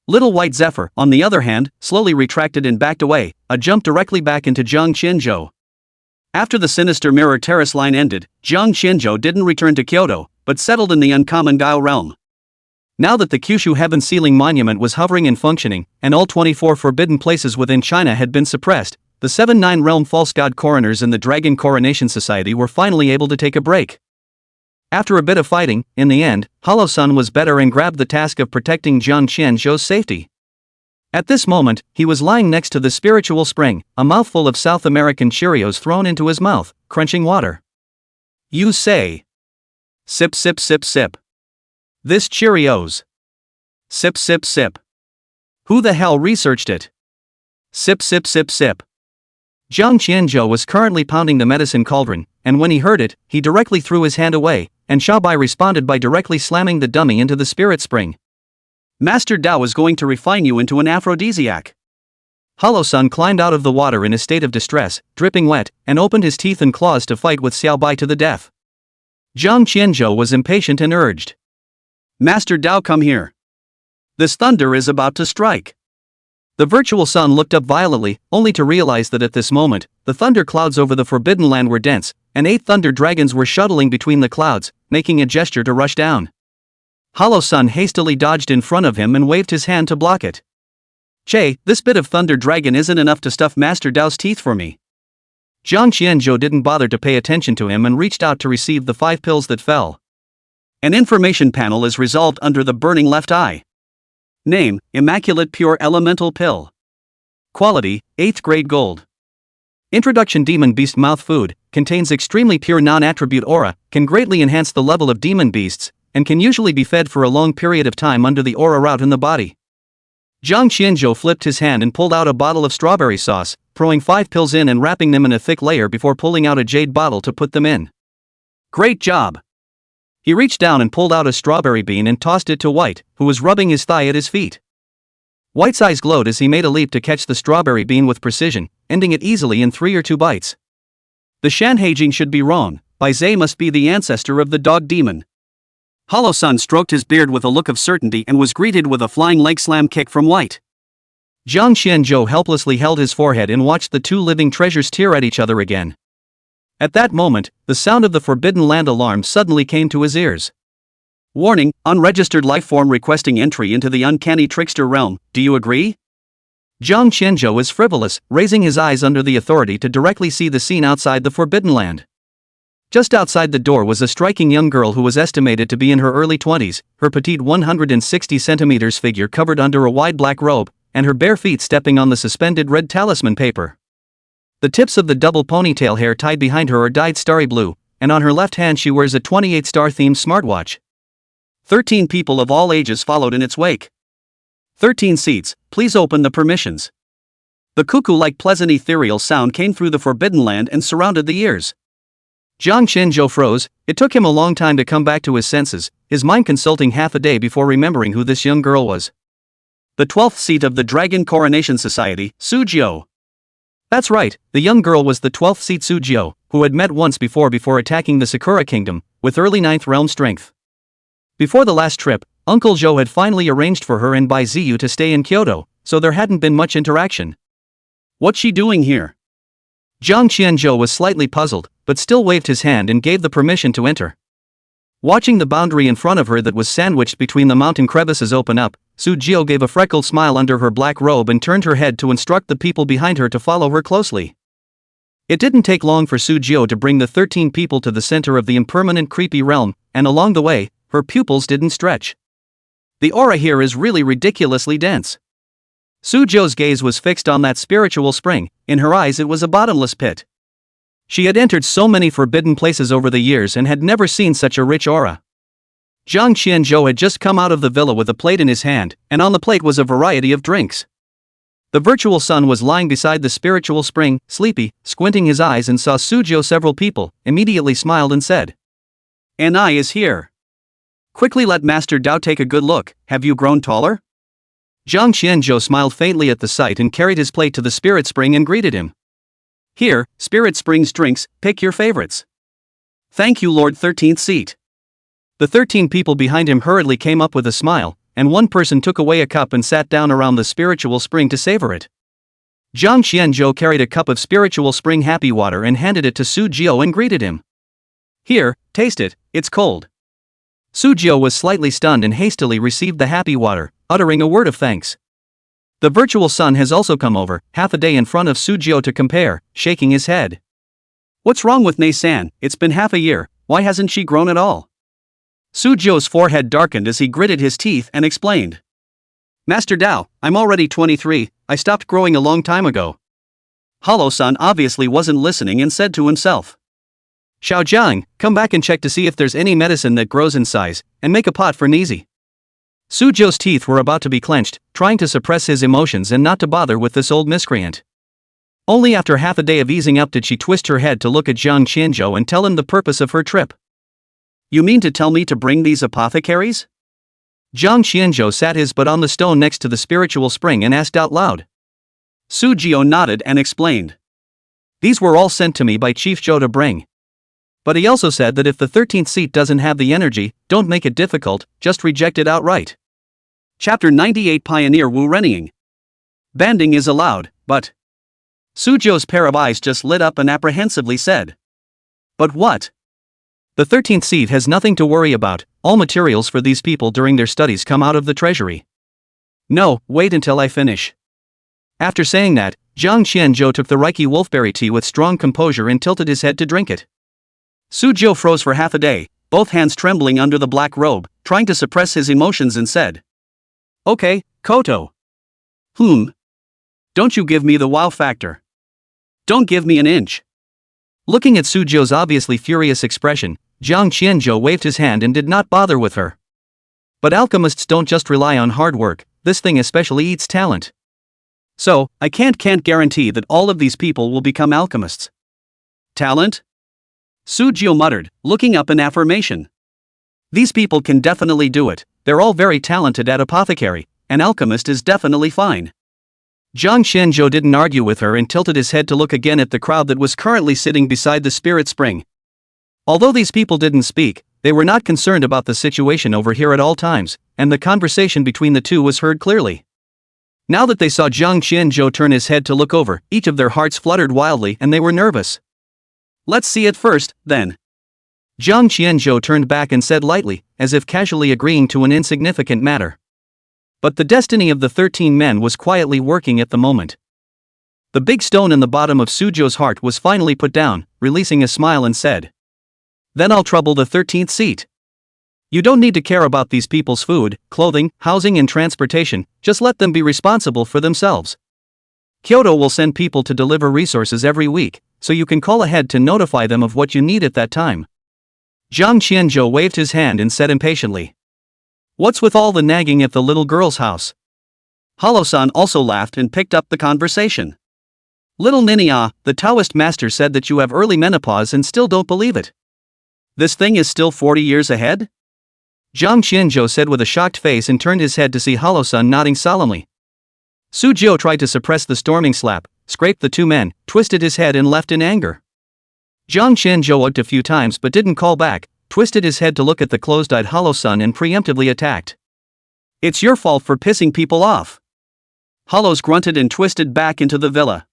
Little White Zephyr, on the other hand, slowly retracted and backed away, a jump directly back into Jiang Qianzhou. After the sinister Mirror Terrace line ended, Jiang Qianzhou didn't return to Kyoto, but settled in the Uncommon Guile realm. Now that the Kyushu Heaven Sealing Monument was hovering and functioning, and all 24 forbidden places within China had been suppressed, the 7-9 realm false god coroners and the Dragon Coronation Society were finally able to take a break. After a bit of fighting, in the end, Hollow Sun was better and grabbed the task of protecting Jiang Qianzhou's safety. At this moment, he was lying next to the spiritual spring, a mouthful of South American Cheerios thrown into his mouth, crunching water. You say. Sip sip sip sip. This Cheerios. Sip sip sip. Who the hell researched it? Sip sip sip sip. Jiang Qianzhou was currently pounding the medicine cauldron, and when he heard it, he directly threw his hand away, and Xiaobai responded by directly slamming the dummy into the spirit spring. Master Dao is going to refine you into an aphrodisiac. Hollow Sun climbed out of the water in a state of distress, dripping wet, and opened his teeth and claws to fight with Xiaobai to the death. Jiang Qianzhou was impatient and urged. Master Dao, come here. This thunder is about to strike. The virtual sun looked up violently, only to realize that at this moment, the thunder clouds over the Forbidden Land were dense, and 8 thunder dragons were shuttling between the clouds, making a gesture to rush down. Hollow Sun hastily dodged in front of him and waved his hand to block it. "Che, this bit of thunder dragon isn't enough to stuff Master Dao's teeth for me." Jiang Qianzhou didn't bother to pay attention to him and reached out to receive the 5 pills that fell. An information panel is resolved under the burning left eye. Name, Immaculate Pure Elemental Pill. Quality, 8th grade gold. Introduction: Demon Beast Mouth Food, contains extremely pure non-attribute aura, can greatly enhance the level of demon beasts, and can usually be fed for a long period of time under the aura route in the body. Jiang Qianzhou flipped his hand and pulled out a bottle of strawberry sauce, throwing 5 pills in and wrapping them in a thick layer before pulling out a jade bottle to put them in. Great job! He reached down and pulled out a strawberry bean and tossed it to White, who was rubbing his thigh at his feet. White's eyes glowed as he made a leap to catch the strawberry bean with precision, ending it easily in 3 or 2 bites. The Shanhaijing should be wrong, Bai Zhe must be the ancestor of the dog demon. Hollow Sun stroked his beard with a look of certainty and was greeted with a flying leg slam kick from White. Jiang Qianzhou helplessly held his forehead and watched the 2 living treasures tear at each other again. At that moment, the sound of the Forbidden Land alarm suddenly came to his ears. Warning, unregistered lifeform requesting entry into the uncanny trickster realm, do you agree? Jiang Qianzhou is frivolous, raising his eyes under the authority to directly see the scene outside the Forbidden Land. Just outside the door was a striking young girl who was estimated to be in her early 20s, her petite 160 centimeters figure covered under a wide black robe, and her bare feet stepping on the suspended red talisman paper. The tips of the double ponytail hair tied behind her are dyed starry blue, and on her left hand she wears a 28-star themed smartwatch. 13 people of all ages followed in its wake. 13 seats, please open the permissions. The cuckoo-like pleasant ethereal sound came through the Forbidden Land and surrounded the ears. Jiang Qianzhou froze. It took him a long time to come back to his senses, his mind consulting half a day before remembering who this young girl was. The 12th seat of the Dragon Coronation Society, Sujiu. That's right, the young girl was the 12th seat Sujiu, who had met once before attacking the Sakura Kingdom, with early 9th realm strength. Before the last trip, Uncle Zhou had finally arranged for her and Bai Ziyu to stay in Kyoto, so there hadn't been much interaction. What's she doing here? Jiang Qianzhou was slightly puzzled, but still waved his hand and gave the permission to enter. Watching the boundary in front of her that was sandwiched between the mountain crevices open up, Su Jiu gave a freckled smile under her black robe and turned her head to instruct the people behind her to follow her closely. It didn't take long for Su Jiu to bring the 13 people to the center of the impermanent creepy realm, and along the way, her pupils didn't stretch. The aura here is really ridiculously dense. Su Jiu's gaze was fixed on that spiritual spring. In her eyes it was a bottomless pit. She had entered so many forbidden places over the years and had never seen such a rich aura. Jiang Qianzhou had just come out of the villa with a plate in his hand, and on the plate was a variety of drinks. The virtual sun was lying beside the spiritual spring, sleepy, squinting his eyes, and saw Su Jiu several people, immediately smiled and said, "An eye is here. Quickly let Master Dao take a good look. Have you grown taller?" Jiang Qianzhou smiled faintly at the sight and carried his plate to the spirit spring and greeted him. "Here, Spirit Spring's drinks, pick your favorites." "Thank you, Lord 13th seat." The 13 people behind him hurriedly came up with a smile, and one person took away a cup and sat down around the spiritual spring to savor it. Jiang Qianzhou carried a cup of spiritual spring happy water and handed it to Su Jiu and greeted him. "Here, taste it, it's cold." Su Jiu was slightly stunned and hastily received the happy water, uttering a word of thanks. The virtual sun has also come over, half a day in front of Su Jiu to compare, shaking his head. "What's wrong with Nei-san? It's been half a year, why hasn't she grown at all?" Su Jiu's forehead darkened as he gritted his teeth and explained. "Master Dao, I'm already 23, I stopped growing a long time ago." Hollow-san obviously wasn't listening and said to himself, "Xiaojiang, come back and check to see if there's any medicine that grows in size, and make a pot for Nizi." Su Jiu's teeth were about to be clenched, trying to suppress his emotions and not to bother with this old miscreant. Only after half a day of easing up did she twist her head to look at Jiang Qianzhou and tell him the purpose of her trip. "You mean to tell me to bring these apothecaries?" Jiang Qianzhou sat his butt on the stone next to the spiritual spring and asked out loud. Su Jiu nodded and explained. "These were all sent to me by Chief Zhou to bring. But he also said that if the 13th seat doesn't have the energy, don't make it difficult, just reject it outright." Chapter 98 Pioneer Wu Renning. Banding is allowed, but... Suzhou's pair of eyes just lit up and apprehensively said. But what? The 13th seat has nothing to worry about, all materials for these people during their studies come out of the treasury. No, wait until I finish. After saying that, Jiang Qianzhou took the Reiki wolfberry tea with strong composure and tilted his head to drink it. Suzhou froze for half a day, both hands trembling under the black robe, trying to suppress his emotions and said. Okay, Koto. Don't you give me the wow factor. Don't give me an inch. Looking at Suzhou's obviously furious expression, Jiang Qianzhou waved his hand and did not bother with her. But alchemists don't just rely on hard work, this thing especially eats talent. So, I can't guarantee that all of these people will become alchemists. Talent? Suzhou muttered, looking up in affirmation. These people can definitely do it, they're all very talented at apothecary, an alchemist is definitely fine. Jiang Qianzhou didn't argue with her and tilted his head to look again at the crowd that was currently sitting beside the spirit spring. Although these people didn't speak, they were not concerned about the situation over here at all times, and the conversation between the two was heard clearly. Now that they saw Jiang Qianzhou turn his head to look over, each of their hearts fluttered wildly and they were nervous. Let's see it first, then. Jiang Qianzhou turned back and said lightly, as if casually agreeing to an insignificant matter. But the destiny of the 13 men was quietly working at the moment. The big stone in the bottom of Suzhou's heart was finally put down, releasing a smile and said. Then I'll trouble the 13th seat. You don't need to care about these people's food, clothing, housing and transportation, just let them be responsible for themselves. Kyoto will send people to deliver resources every week, so you can call ahead to notify them of what you need at that time. Jiang Qianzhou waved his hand and said impatiently. What's with all the nagging at the little girl's house? Halo-san also laughed and picked up the conversation. Little Ninya, the Taoist master said that you have early menopause and still don't believe it. This thing is still 40 years ahead? Jiang Qianzhou said with a shocked face and turned his head to see Halo-san nodding solemnly. Suzhou tried to suppress the storming slap, scraped the two men, twisted his head and left in anger. Jiang Qianzhou looked a few times but didn't call back, twisted his head to look at the closed-eyed Halo-san and preemptively attacked. It's your fault for pissing people off. Halos grunted and twisted back into the villa.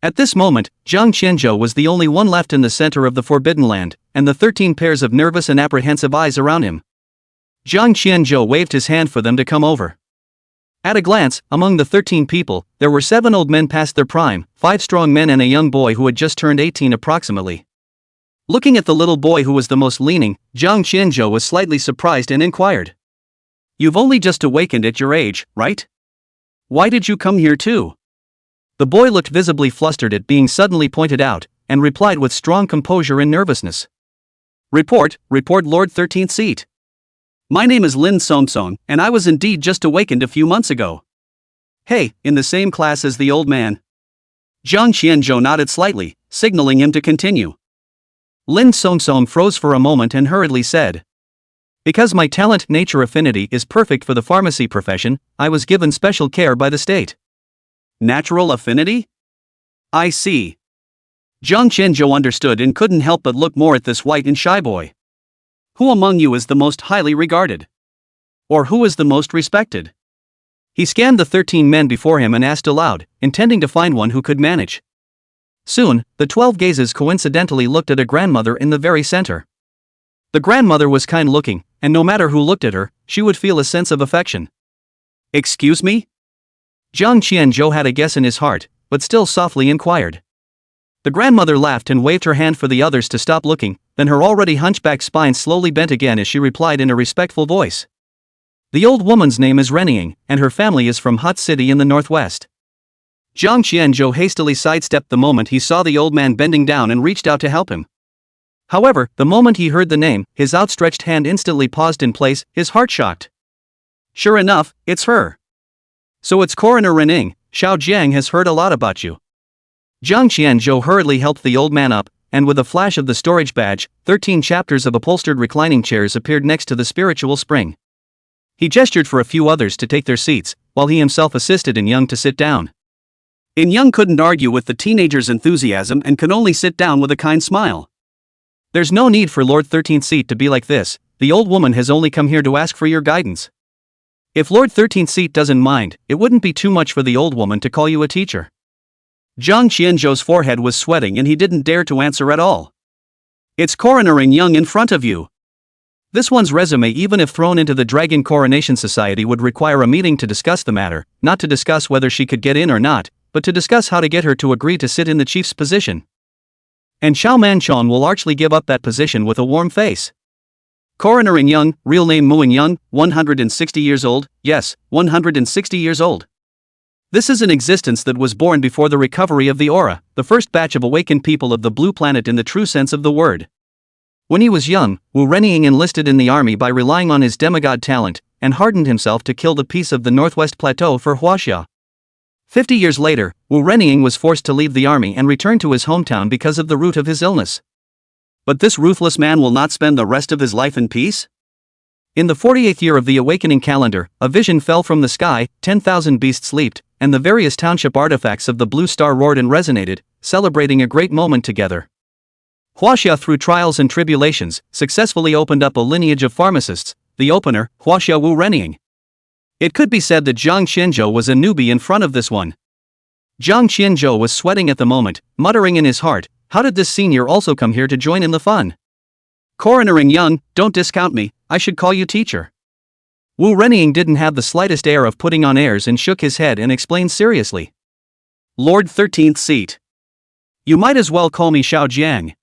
At this moment, Jiang Qianzhou was the only one left in the center of the Forbidden Land, and the 13 pairs of nervous and apprehensive eyes around him. Jiang Qianzhou waved his hand for them to come over. At a glance, among the 13 people, there were 7 old men past their prime, 5 strong men and a young boy who had just turned 18 approximately. Looking at the little boy who was the most leaning, Jiang Qianzhou was slightly surprised and inquired. You've only just awakened at your age, right? Why did you come here too? The boy looked visibly flustered at being suddenly pointed out, and replied with strong composure and nervousness. Report, Lord 13th Seat. My name is Lin Somson, and I was indeed just awakened a few months ago. Hey, in the same class as the old man. Jiang Qianzhou nodded slightly, signaling him to continue. Lin Somson froze for a moment and hurriedly said. Because my talent nature affinity is perfect for the pharmacy profession, I was given special care by the state. Natural affinity? I see. Jiang Qianzhou understood and couldn't help but look more at this white and shy boy. Who among you is the most highly regarded? Or who is the most respected? He scanned the 13 men before him and asked aloud, intending to find one who could manage. Soon, the 12 gazes coincidentally looked at a grandmother in the very center. The grandmother was kind-looking, and no matter who looked at her, she would feel a sense of affection. Excuse me? Jiang Qianzhou had a guess in his heart, but still softly inquired. The grandmother laughed and waved her hand for the others to stop looking, then her already hunchback spine slowly bent again as she replied in a respectful voice. The old woman's name is Renying, and her family is from Hot City in the northwest. Jiang Qianzhou hastily sidestepped the moment he saw the old man bending down and reached out to help him. However, the moment he heard the name, his outstretched hand instantly paused in place, his heart shocked. Sure enough, it's her. So it's Coroner Renying. Xiao Jiang has heard a lot about you. Jiang Qianzhou hurriedly helped the old man up, and with a flash of the storage badge, 13 chapters of upholstered reclining chairs appeared next to the spiritual spring. He gestured for a few others to take their seats, while he himself assisted In Young to sit down. In Young couldn't argue with the teenager's enthusiasm and could only sit down with a kind smile. There's no need for Lord 13th Seat to be like this, the old woman has only come here to ask for your guidance. If Lord 13th seat doesn't mind, it wouldn't be too much for the old woman to call you a teacher. Jiang Qianzhou's forehead was sweating and he didn't dare to answer at all. It's coronating Young in front of you. This one's resume, even if thrown into the Dragon Coronation Society, would require a meeting to discuss the matter, not to discuss whether she could get in or not, but to discuss how to get her to agree to sit in the chief's position. And Xiao Manchong will largely give up that position with a warm face. Coronating Young, real name Muing Young, 160 years old, yes, 160 years old. This is an existence that was born before the recovery of the aura, the first batch of awakened people of the blue planet in the true sense of the word. When he was young, Wu Renying enlisted in the army by relying on his demigod talent, and hardened himself to kill the piece of the Northwest Plateau for Huaxia. 50 years later, Wu Renying was forced to leave the army and return to his hometown because of the root of his illness. But this ruthless man will not spend the rest of his life in peace? In the 48th year of the awakening calendar, a vision fell from the sky, 10,000 beasts leaped, and the various township artifacts of the blue star roared and resonated, celebrating a great moment together. Huaxia, through trials and tribulations, successfully opened up a lineage of pharmacists, the opener, Huaxia Wu Renying. It could be said that Jiang Qianzhou was a newbie in front of this one. Jiang Qianzhou was sweating at the moment, muttering in his heart, how did this senior also come here to join in the fun? Coronating Young, don't discount me, I should call you teacher. Wu Renying didn't have the slightest air of putting on airs and shook his head and explained seriously. Lord 13th seat. You might as well call me Xiao Jiang.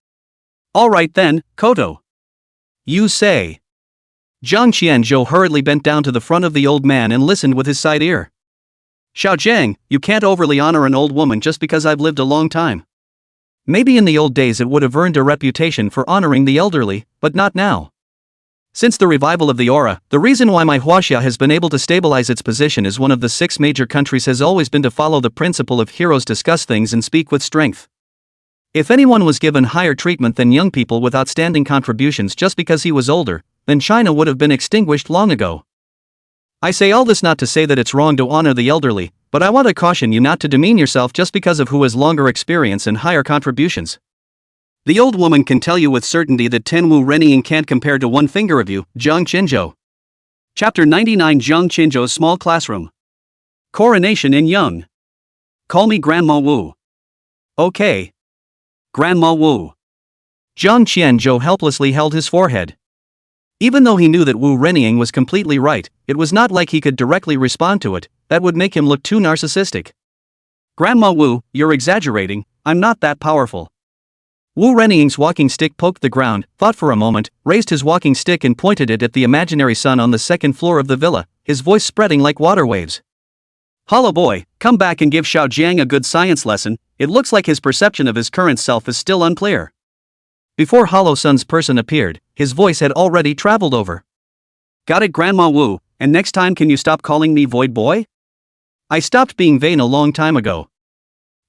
Alright then, Koto. You say. Jiang Qianzhou hurriedly bent down to the front of the old man and listened with his side ear. Xiao Jiang, you can't overly honor an old woman just because I've lived a long time. Maybe in the old days it would have earned a reputation for honoring the elderly, but not now. Since the revival of the aura, the reason why my Huaxia has been able to stabilize its position as one of the 6 major countries has always been to follow the principle of heroes discuss things and speak with strength. If anyone was given higher treatment than young people with outstanding contributions just because he was older, then China would have been extinguished long ago. I say all this not to say that it's wrong to honor the elderly, but I want to caution you not to demean yourself just because of who has longer experience and higher contributions. The old woman can tell you with certainty that 10 Wu Renying can't compare to one finger of you, Jiang Qianzhou. Chapter 99, Jiang Qianzhou's small classroom. Coronation in Young. Call me Grandma Wu. Okay. Grandma Wu. Jiang Qianzhou helplessly held his forehead. Even though he knew that Wu Renying was completely right, it was not like he could directly respond to it, that would make him look too narcissistic. Grandma Wu, you're exaggerating, I'm not that powerful. Wu Renying's walking stick poked the ground, thought for a moment, raised his walking stick and pointed it at the imaginary sun on the second floor of the villa, his voice spreading like water waves. Hollow boy, come back and give Xiao Jiang a good science lesson, it looks like his perception of his current self is still unclear. Before Hollow Sun's person appeared, his voice had already traveled over. Got it, Grandma Wu, and next time can you stop calling me Void Boy? I stopped being vain a long time ago.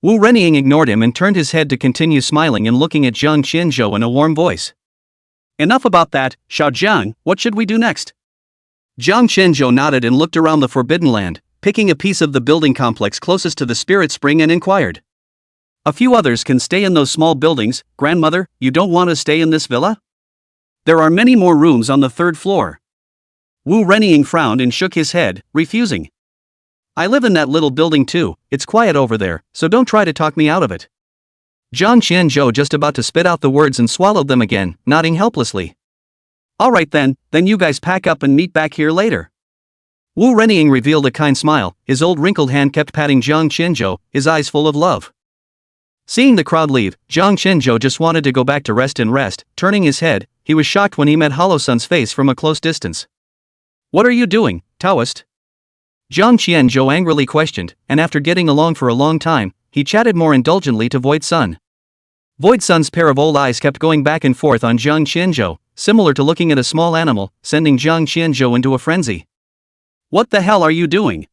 Wu Renying ignored him and turned his head to continue smiling and looking at Jiang Qianzhou in a warm voice. Enough about that, Xiao Jiang, what should we do next? Jiang Qianzhou nodded and looked around the Forbidden Land, picking a piece of the building complex closest to the Spirit Spring and inquired. A few others can stay in those small buildings, grandmother, you don't want to stay in this villa? There are many more rooms on the 3rd floor. Wu Renying frowned and shook his head, refusing. I live in that little building too, it's quiet over there, so don't try to talk me out of it. Jiang Qianzhou just about to spit out the words and swallowed them again, nodding helplessly. Alright then you guys pack up and meet back here later. Wu Renying revealed a kind smile, his old wrinkled hand kept patting Jiang Qianzhou, his eyes full of love. Seeing the crowd leave, Jiang Qianzhou just wanted to go back to rest. Turning his head, he was shocked when he met Hollow Sun's face from a close distance. What are you doing, Taoist? Jiang Qianzhou angrily questioned, and after getting along for a long time, he chatted more indulgently to Void Sun. Void Sun's pair of old eyes kept going back and forth on Jiang Qianzhou, similar to looking at a small animal, sending Jiang Qianzhou into a frenzy. What the hell are you doing?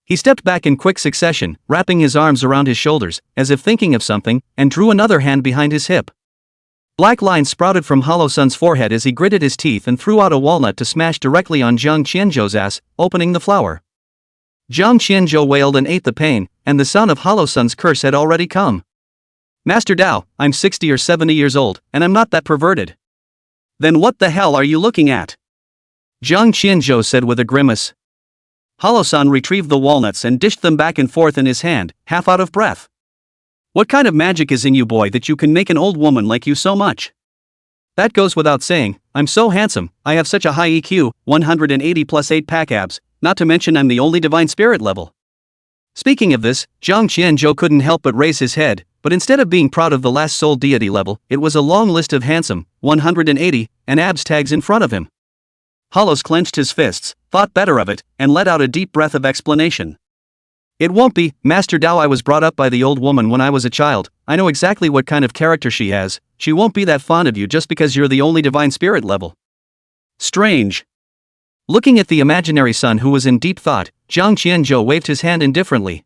He stepped back in quick succession, wrapping his arms around his shoulders, as if thinking of something, and drew another hand behind his hip. Black lines sprouted from Hollow Sun's forehead as he gritted his teeth and threw out a walnut to smash directly on Jiang Qianzhou's ass, opening the flower. Jiang Qianzhou wailed and ate the pain, and the sound of Hollow Sun's curse had already come. Master Dao, I'm 60 or 70 years old, and I'm not that perverted. Then what the hell are you looking at? Jiang Qianzhou said with a grimace. Halo-san retrieved the walnuts and dished them back and forth in his hand, half out of breath. What kind of magic is in you, boy, that you can make an old woman like you so much? That goes without saying. I'm so handsome, I have such a high EQ, 180 plus 8 pack abs, not to mention I'm the only divine spirit level. Speaking of this, Jiang Qianzhou couldn't help but raise his head, but instead of being proud of the last soul deity level, it was a long list of handsome, 180, and abs tags in front of him. Hollos clenched his fists, thought better of it, and let out a deep breath of explanation. It won't be, Master Dao. I was brought up by the old woman when I was a child. I know exactly what kind of character she has. She won't be that fond of you just because you're the only divine spirit level. Strange. Looking at the imaginary son who was in deep thought, Jiang Qianzhou waved his hand indifferently.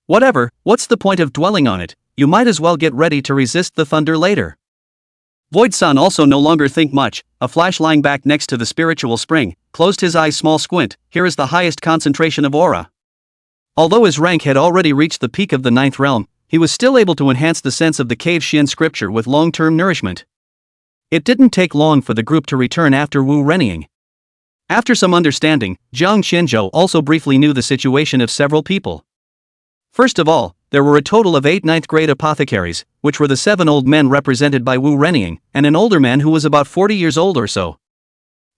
Whatever, what's the point of dwelling on it? You might as well get ready to resist the thunder later. Void-san also no longer think much. A flash lying back next to the spiritual spring, closed his eyes small squint. Here is the highest concentration of aura. Although his rank had already reached the peak of the 9th realm, he was still able to enhance the sense of the cave Xian scripture with long-term nourishment. It didn't take long for the group to return after Wu Rennying. After some understanding, Jiang Qianzhou also briefly knew the situation of several people. First of all, there were a total of 8 9th grade apothecaries, which were the 7 old men represented by Wu Rennying, and an older man who was about 40 years old or so.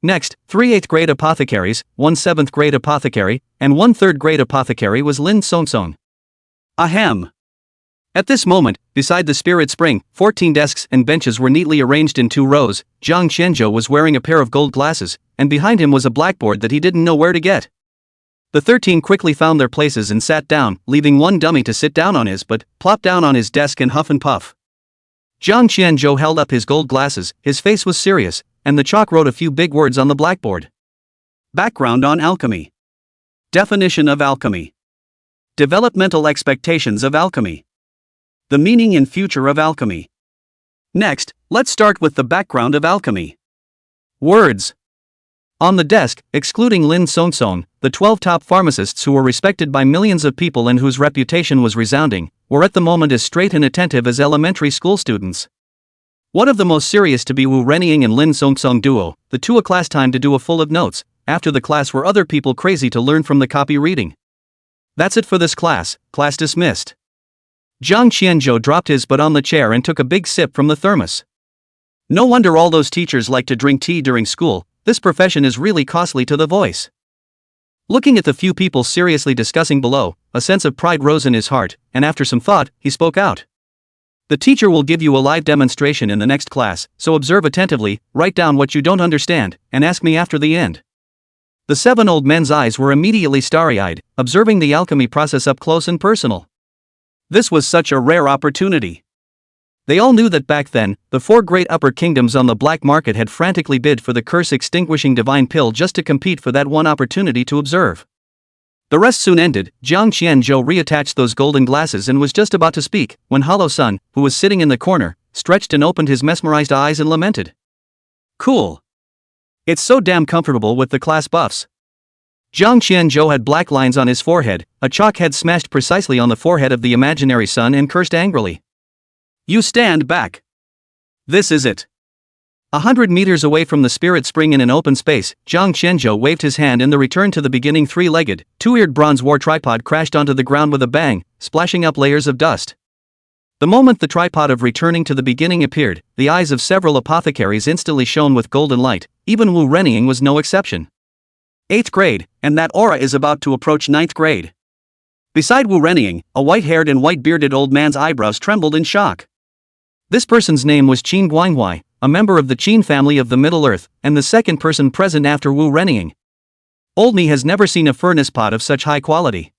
Next, 3 8th grade apothecaries, 1 7th grade apothecary, and 1 3rd grade apothecary was Lin Songsong. Ahem. At this moment, beside the spirit spring, 14 desks and benches were neatly arranged in 2 rows. Jiang Qianzhou was wearing a pair of gold glasses, and behind him was a blackboard that he didn't know where to get. The 13 quickly found their places and sat down, leaving one dummy to sit down on his but plopped down on his desk and huff and puff. Jiang Qianzhou held up his gold glasses, his face was serious, and the chalk wrote a few big words on the blackboard. Background on alchemy. Definition of alchemy. Developmental expectations of alchemy. The meaning and future of alchemy. Next, let's start with the background of alchemy. Words. On the desk, excluding Lin Songsong, the 12 top pharmacists who were respected by millions of people and whose reputation was resounding, were at the moment as straight and attentive as elementary school students. One of the most serious to be Wu Rennying and Lin Songsong duo, the two a class time to do a full of notes. After the class were other people crazy to learn from the copy reading. That's it for this class dismissed. Jiang Qianzhou dropped his butt on the chair and took a big sip from the thermos. No wonder all those teachers like to drink tea during school. This profession is really costly to the voice. Looking at the few people seriously discussing below, a sense of pride rose in his heart, and after some thought, he spoke out. The teacher will give you a live demonstration in the next class, so observe attentively, write down what you don't understand, and ask me after the end. The 7 old men's eyes were immediately starry-eyed, observing the alchemy process up close and personal. This was such a rare opportunity. They all knew that back then, the 4 great upper kingdoms on the black market had frantically bid for the curse-extinguishing divine pill just to compete for that one opportunity to observe. The rest soon ended. Jiang Qianzhou reattached those golden glasses and was just about to speak, when Halo-san, who was sitting in the corner, stretched and opened his mesmerized eyes and lamented. Cool. It's so damn comfortable with the class buffs. Jiang Qianzhou had black lines on his forehead, a chalk head smashed precisely on the forehead of the imaginary son, and cursed angrily. You stand back. This is it. 100 meters away from the spirit spring in an open space, Jiang Qianzhou waved his hand and the return to the beginning 3-legged, 2-eared bronze war tripod crashed onto the ground with a bang, splashing up layers of dust. The moment the tripod of returning to the beginning appeared, the eyes of several apothecaries instantly shone with golden light. Even Wu Rennying was no exception. 8th grade, and that aura is about to approach 9th grade. Beside Wu Rennying, a white-haired and white-bearded old man's eyebrows trembled in shock. This person's name was Qin Guanghua, a member of the Qin family of the Middle Earth, and the second person present after Wu Rennying. Old me has never seen a furnace pot of such high quality.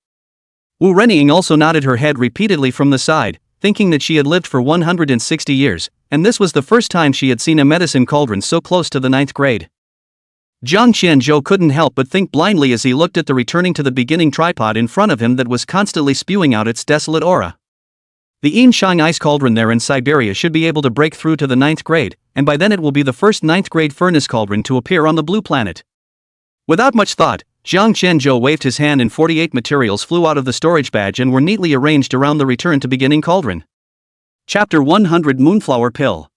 Wu Rennying also nodded her head repeatedly from the side, thinking that she had lived for 160 years, and this was the first time she had seen a medicine cauldron so close to the 9th grade. Jiang Qianzhou couldn't help but think blindly as he looked at the returning to the beginning tripod in front of him that was constantly spewing out its desolate aura. The Yinshang ice cauldron there in Siberia should be able to break through to the 9th grade, and by then it will be the first 9th grade furnace cauldron to appear on the blue planet. Without much thought, Jiang Qianzhou waved his hand and 48 materials flew out of the storage badge and were neatly arranged around the return to beginning cauldron. Chapter 100 Moonflower Pill.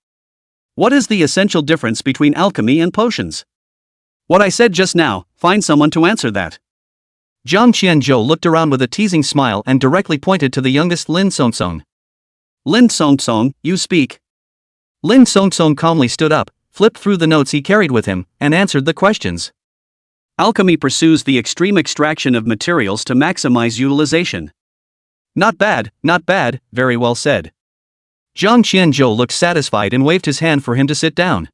What is the essential difference between alchemy and potions? What I said just now, find someone to answer that. Jiang Qianzhou looked around with a teasing smile and directly pointed to the youngest Lin Songsong. Lin Songsong, you speak. Lin Songsong calmly stood up, flipped through the notes he carried with him, and answered the questions. Alchemy pursues the extreme extraction of materials to maximize utilization. Not bad, very well said. Jiang Qianzhou looked satisfied and waved his hand for him to sit down.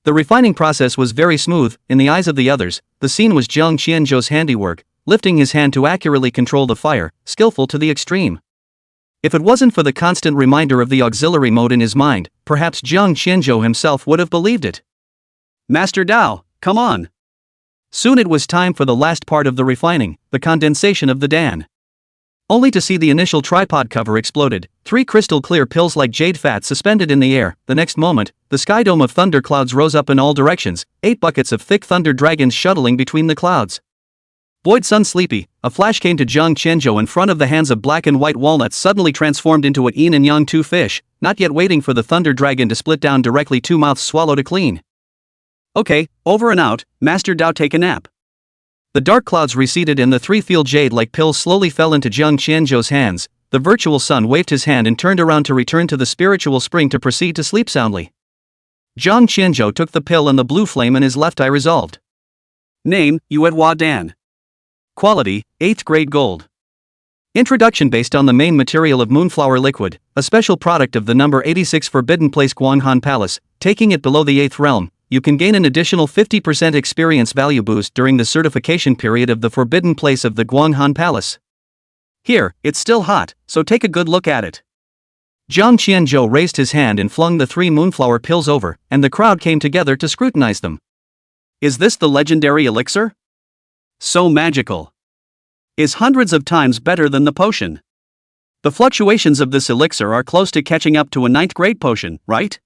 The refining process was very smooth. In the eyes of the others, the scene was Jiang Qianzhou's handiwork, lifting his hand to accurately control the fire, skillful to the extreme. If it wasn't for the constant reminder of the auxiliary mode in his mind, perhaps Jiang Qianzhou himself would have believed it. Master Dao, come on. Soon it was time for the last part of the refining, the condensation of the Dan. Only to see the initial tripod cover exploded, 3 crystal-clear pills like jade fat suspended in the air. The next moment, the sky dome of thunder clouds rose up in all directions, 8 buckets of thick thunder dragons shuttling between the clouds. Void Sun sleepy, a flash came to Jiang Qianzhou in front of the hands of black and white walnuts suddenly transformed into a yin and yang 2 fish, not yet waiting for the thunder dragon to split down directly 2 mouths swallowed clean. Okay, over and out, Master Dao take a nap. The dark clouds receded and the 3 field jade-like pills slowly fell into Jiang Qianzhou's hands. The virtual sun waved his hand and turned around to return to the spiritual spring to proceed to sleep soundly. Jiang Qianzhou took the pill and the blue flame in his left eye resolved. Name, Yuehua Dan. Quality, 8th grade gold. Introduction based on the main material of moonflower liquid, a special product of the number 86 Forbidden Place Guanghan Palace. Taking it below the 8th realm, you can gain an additional 50% experience value boost during the certification period of the Forbidden Place of the Guanghan Palace. Here, it's still hot, so take a good look at it. Jiang Qianzhou raised his hand and flung the 3 moonflower pills over, and the crowd came together to scrutinize them. Is this the legendary elixir? So magical. Is hundreds of times better than the potion. The fluctuations of this elixir are close to catching up to a 9th grade potion, right?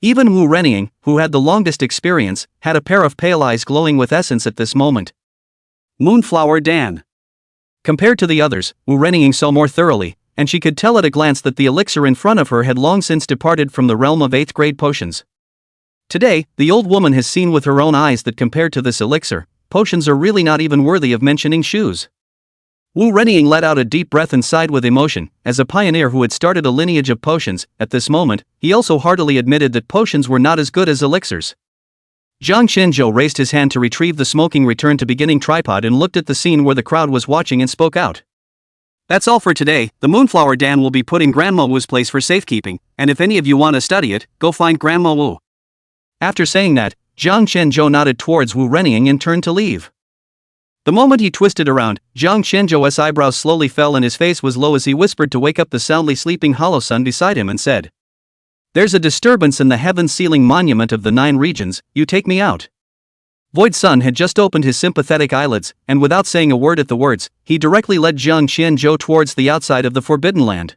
Even Wu Renning, who had the longest experience, had a pair of pale eyes glowing with essence at this moment. Moonflower Dan. Compared to the others, Wu Renning saw more thoroughly, and she could tell at a glance that the elixir in front of her had long since departed from the realm of 8th grade potions. Today, the old woman has seen with her own eyes that compared to this elixir, potions are really not even worthy of mentioning shoes. Wu Renning let out a deep breath and sighed with emotion. As a pioneer who had started a lineage of potions, at this moment, he also heartily admitted that potions were not as good as elixirs. Jiang Qianzhou raised his hand to retrieve the smoking return to beginning tripod and looked at the scene where the crowd was watching and spoke out. That's all for today. The Moonflower Dan will be put in Grandma Wu's place for safekeeping, and if any of you want to study it, go find Grandma Wu. After saying that, Jiang Qianzhou nodded towards Wu Renning and turned to leave. The moment he twisted around, Jiang Qianzhou's eyebrows slowly fell and his face was low as he whispered to wake up the soundly sleeping Hollow Sun beside him and said, "There's a disturbance in the heaven-sealing monument of the 9 regions, you take me out." Void Sun had just opened his sympathetic eyelids, and without saying a word at the words, he directly led Jiang Qianzhou towards the outside of the Forbidden Land.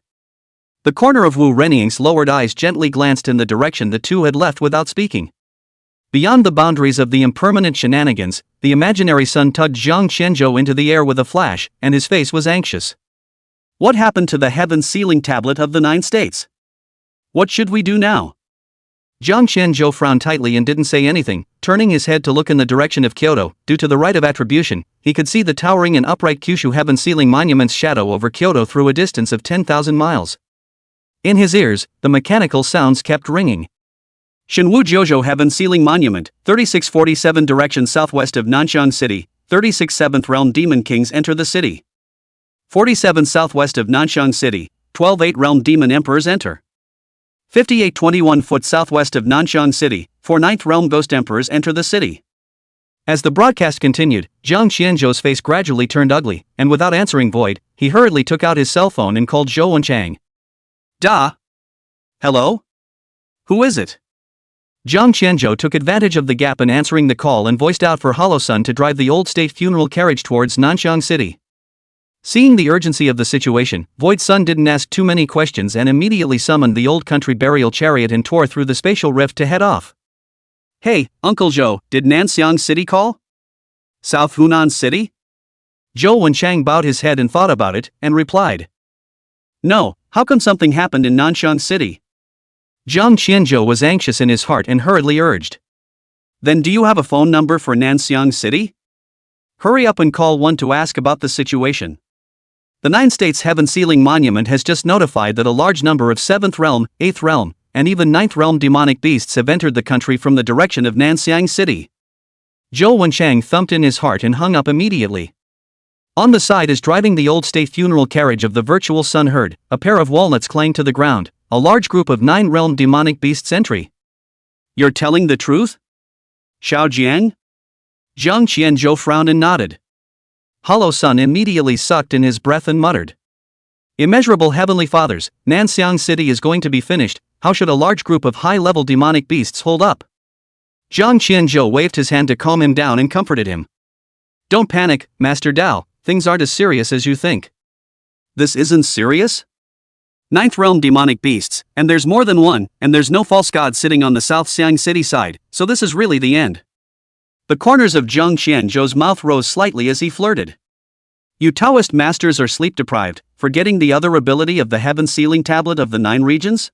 The corner of Wu Renning's lowered eyes gently glanced in the direction the two had left without speaking. Beyond the boundaries of the impermanent shenanigans, the imaginary sun tugged Jiang Qianzhou into the air with a flash, and his face was anxious. What happened to the heaven-sealing tablet of the 9 states? What should we do now? Jiang Qianzhou frowned tightly and didn't say anything, turning his head to look in the direction of Kyoto. Due to the right of attribution, he could see the towering and upright Kyushu heaven-sealing monument's shadow over Kyoto through a distance of 10,000 miles. In his ears, the mechanical sounds kept ringing. Shenwu Jiuzhou Heaven-Sealing Monument, 3647 direction southwest of Nanxiang City, 36 7th Realm Demon Kings enter the city. 47 southwest of Nanxiang City, 12 8 Realm Demon Emperors enter. 58 21 foot southwest of Nanxiang City, 4 9th Realm Ghost Emperors enter the city. As the broadcast continued, Jiang Qianzhou's face gradually turned ugly, and without answering Void, he hurriedly took out his cell phone and called Zhou Wenchang. Da? Hello? Who is it? Jiang Qianzhou took advantage of the gap in answering the call and voiced out for Hollow Sun to drive the old state funeral carriage towards Nanxiang City. Seeing the urgency of the situation, Void Sun didn't ask too many questions and immediately summoned the old country burial chariot and tore through the spatial rift to head off. Hey, Uncle Zhou, did Nanxiang City call? South Hunan City? Zhou Wenchang bowed his head and thought about it, and replied. No, how come something happened in Nanxiang City? Jiang Qianzhou was anxious in his heart and hurriedly urged. Then do you have a phone number for Nanxiang City? Hurry up and call one to ask about the situation. The 9 States Heaven Sealing Monument has just notified that a large number of 7th Realm, 8th Realm, and even 9th Realm demonic beasts have entered the country from the direction of Nanxiang City. Zhou Wenchang thumped in his heart and hung up immediately. On the side is driving the old state funeral carriage of the virtual sun herd, a pair of walnuts clang to the ground, a large group of 9 realm demonic beasts entry. You're telling the truth? Xiao Jiang? Zhang Qianzhou frowned and nodded. Hollow Sun immediately sucked in his breath and muttered. Immeasurable heavenly fathers, Nanxiang City is going to be finished. How should a large group of high-level demonic beasts hold up? Zhang Qianzhou waved his hand to calm him down and comforted him. Don't panic, Master Dao, things aren't as serious as you think. This isn't serious? 9th Realm demonic beasts, and there's more than one, and there's no false god sitting on the South Xiang City side, so this is really the end. The corners of Zhang Qianzhou's mouth rose slightly as he flirted. You Taoist masters are sleep-deprived, forgetting the other ability of the Heaven Sealing Tablet of the 9 regions?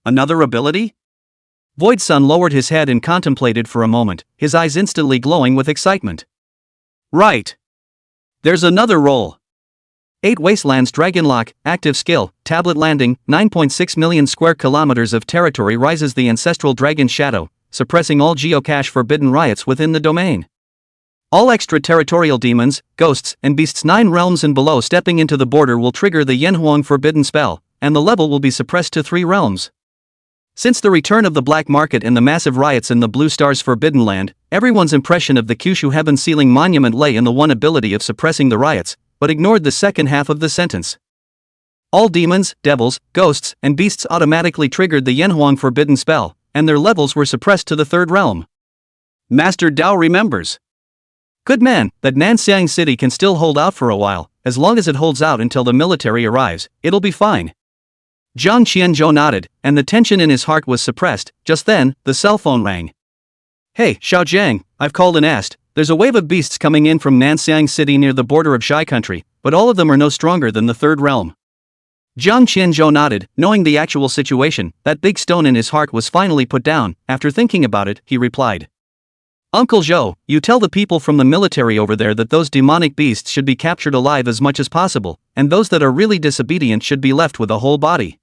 Another ability? Void Sun lowered his head and contemplated for a moment, his eyes instantly glowing with excitement. Right. There's another role. 8 Wastelands Dragonlock, active skill, tablet landing, 9.6 million square kilometers of territory rises the ancestral dragon shadow, suppressing all geocache forbidden riots within the domain. All extraterritorial demons, ghosts, and beasts 9 realms and below stepping into the border will trigger the Yanhuang forbidden spell, and the level will be suppressed to 3 realms. Since the return of the black market and the massive riots in the Blue Star's Forbidden Land, everyone's impression of the Kyushu Heaven Sealing Monument lay in the one ability of suppressing the riots, but ignored the second half of the sentence. All demons, devils, ghosts, and beasts automatically triggered the Yanhuang forbidden spell, and their levels were suppressed to the 3rd realm. Master Dao remembers. Good man, that Nanxiang City can still hold out for a while, as long as it holds out until the military arrives, it'll be fine. Zhang Qianzhou nodded, and the tension in his heart was suppressed. Just then, the cell phone rang. Hey, Xiao Jiang, I've called and asked. There's a wave of beasts coming in from Nanxiang City near the border of Shai country, but all of them are no stronger than the 3rd realm. Zhang Qianzhou nodded, knowing the actual situation. That big stone in his heart was finally put down. After thinking about it, he replied. Uncle Zhou, you tell the people from the military over there that those demonic beasts should be captured alive as much as possible, and those that are really disobedient should be left with a whole body.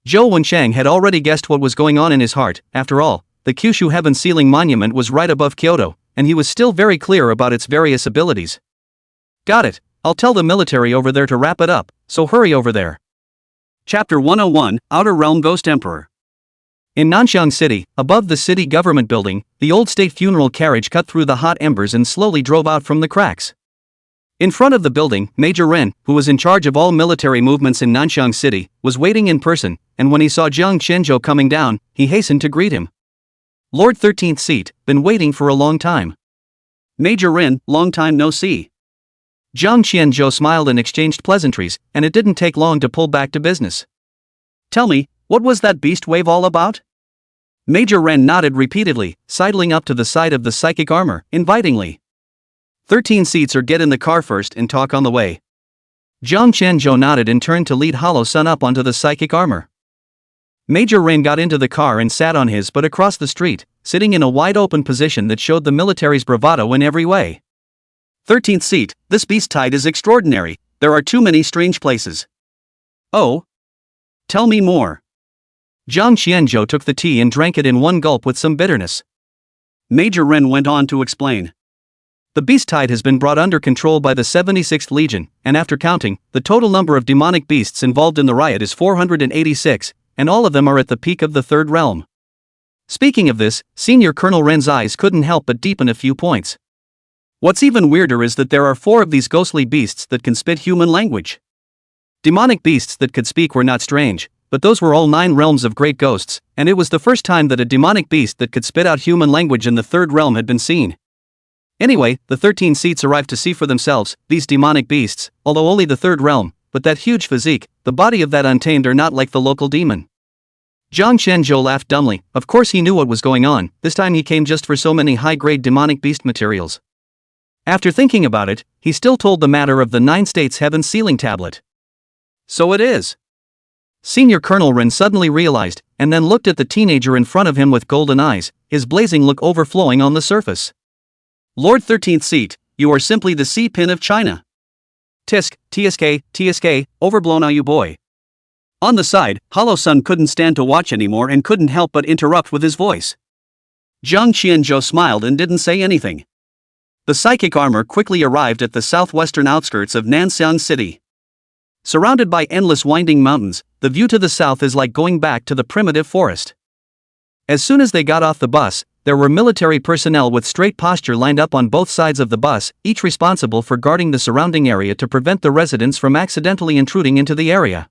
Zhou Wenchang had already guessed what was going on in his heart. After all, the Kyushu Heaven Sealing Monument was right above Kyoto, and he was still very clear about its various abilities. Got it, I'll tell the military over there to wrap it up, so hurry over there. Chapter 101, Outer Realm Ghost Emperor. In Nanxiang City, above the city government building, the old state funeral carriage cut through the hot embers and slowly drove out from the cracks. In front of the building, Major Ren, who was in charge of all military movements in Nanxiang City, was waiting in person, and when he saw Zhang Qianzhou coming down, he hastened to greet him. Lord 13th Seat, been waiting for a long time. Major Ren, long time no see. Zhang Qianzhou smiled and exchanged pleasantries, and it didn't take long to pull back to business. Tell me, what was that beast wave all about? Major Ren nodded repeatedly, sidling up to the side of the psychic armor, invitingly. 13 seats or get in the car first and talk on the way. Zhang Qianzhou nodded and turned to lead Hollow Sun up onto the psychic armor. Major Ren got into the car and sat on his butt across the street, sitting in a wide-open position that showed the military's bravado in every way. 13th seat, this beast tide is extraordinary, there are too many strange places. Oh? Tell me more. Zhang Qianzhou took the tea and drank it in one gulp with some bitterness. Major Ren went on to explain. The beast tide has been brought under control by the 76th Legion, and after counting, the total number of demonic beasts involved in the riot is 486, and all of them are at the peak of the 3rd realm. Speaking of this, Senior Colonel Ren's eyes couldn't help but deepen a few points. What's even weirder is that there are 4 of these ghostly beasts that can spit human language. Demonic beasts that could speak were not strange, but those were all 9 realms of great ghosts, and it was the first time that a demonic beast that could spit out human language in the 3rd realm had been seen. Anyway, the 13 seats arrived to see for themselves, these demonic beasts, although only the 3rd realm, but that huge physique, the body of that untamed are not like the local demon. Zhang Qianzhou laughed dumbly. Of course he knew what was going on, this time he came just for so many high-grade demonic beast materials. After thinking about it, he still told the matter of the 9 States Heaven Sealing Tablet. So it is. Senior Colonel Ren suddenly realized, and then looked at the teenager in front of him with golden eyes, his blazing look overflowing on the surface. Lord 13th Seat, you are simply the C-pin of China. Tisk, TSK, overblown are you boy. On the side, Hollow Sun couldn't stand to watch anymore and couldn't help but interrupt with his voice. Zhang Qianzhou smiled and didn't say anything. The psychic armor quickly arrived at the southwestern outskirts of Nanxiang City. Surrounded by endless winding mountains, the view to the south is like going back to the primitive forest. As soon as they got off the bus, there were military personnel with straight posture lined up on both sides of the bus, each responsible for guarding the surrounding area to prevent the residents from accidentally intruding into the area.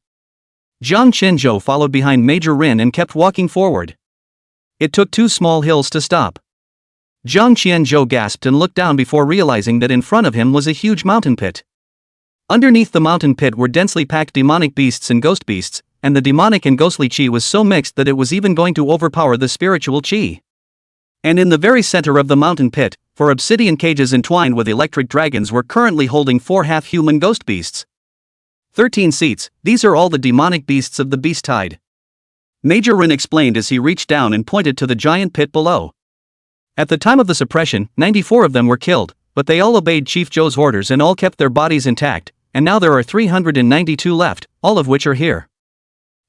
Zhang Qianzhou followed behind Major Rin and kept walking forward. It took 2 small hills to stop. Zhang Qianzhou gasped and looked down before realizing that in front of him was a huge mountain pit. Underneath the mountain pit were densely packed demonic beasts and ghost beasts, and the demonic and ghostly chi was so mixed that it was even going to overpower the spiritual chi. And in the very center of the mountain pit, 4 obsidian cages entwined with electric dragons were currently holding 4 half-human ghost beasts. 13 seats, these are all the demonic beasts of the beast tide. Major Rin explained as he reached down and pointed to the giant pit below. At the time of the suppression, 94 of them were killed, but they all obeyed Chief Zhou's orders and all kept their bodies intact, and now there are 392 left, all of which are here.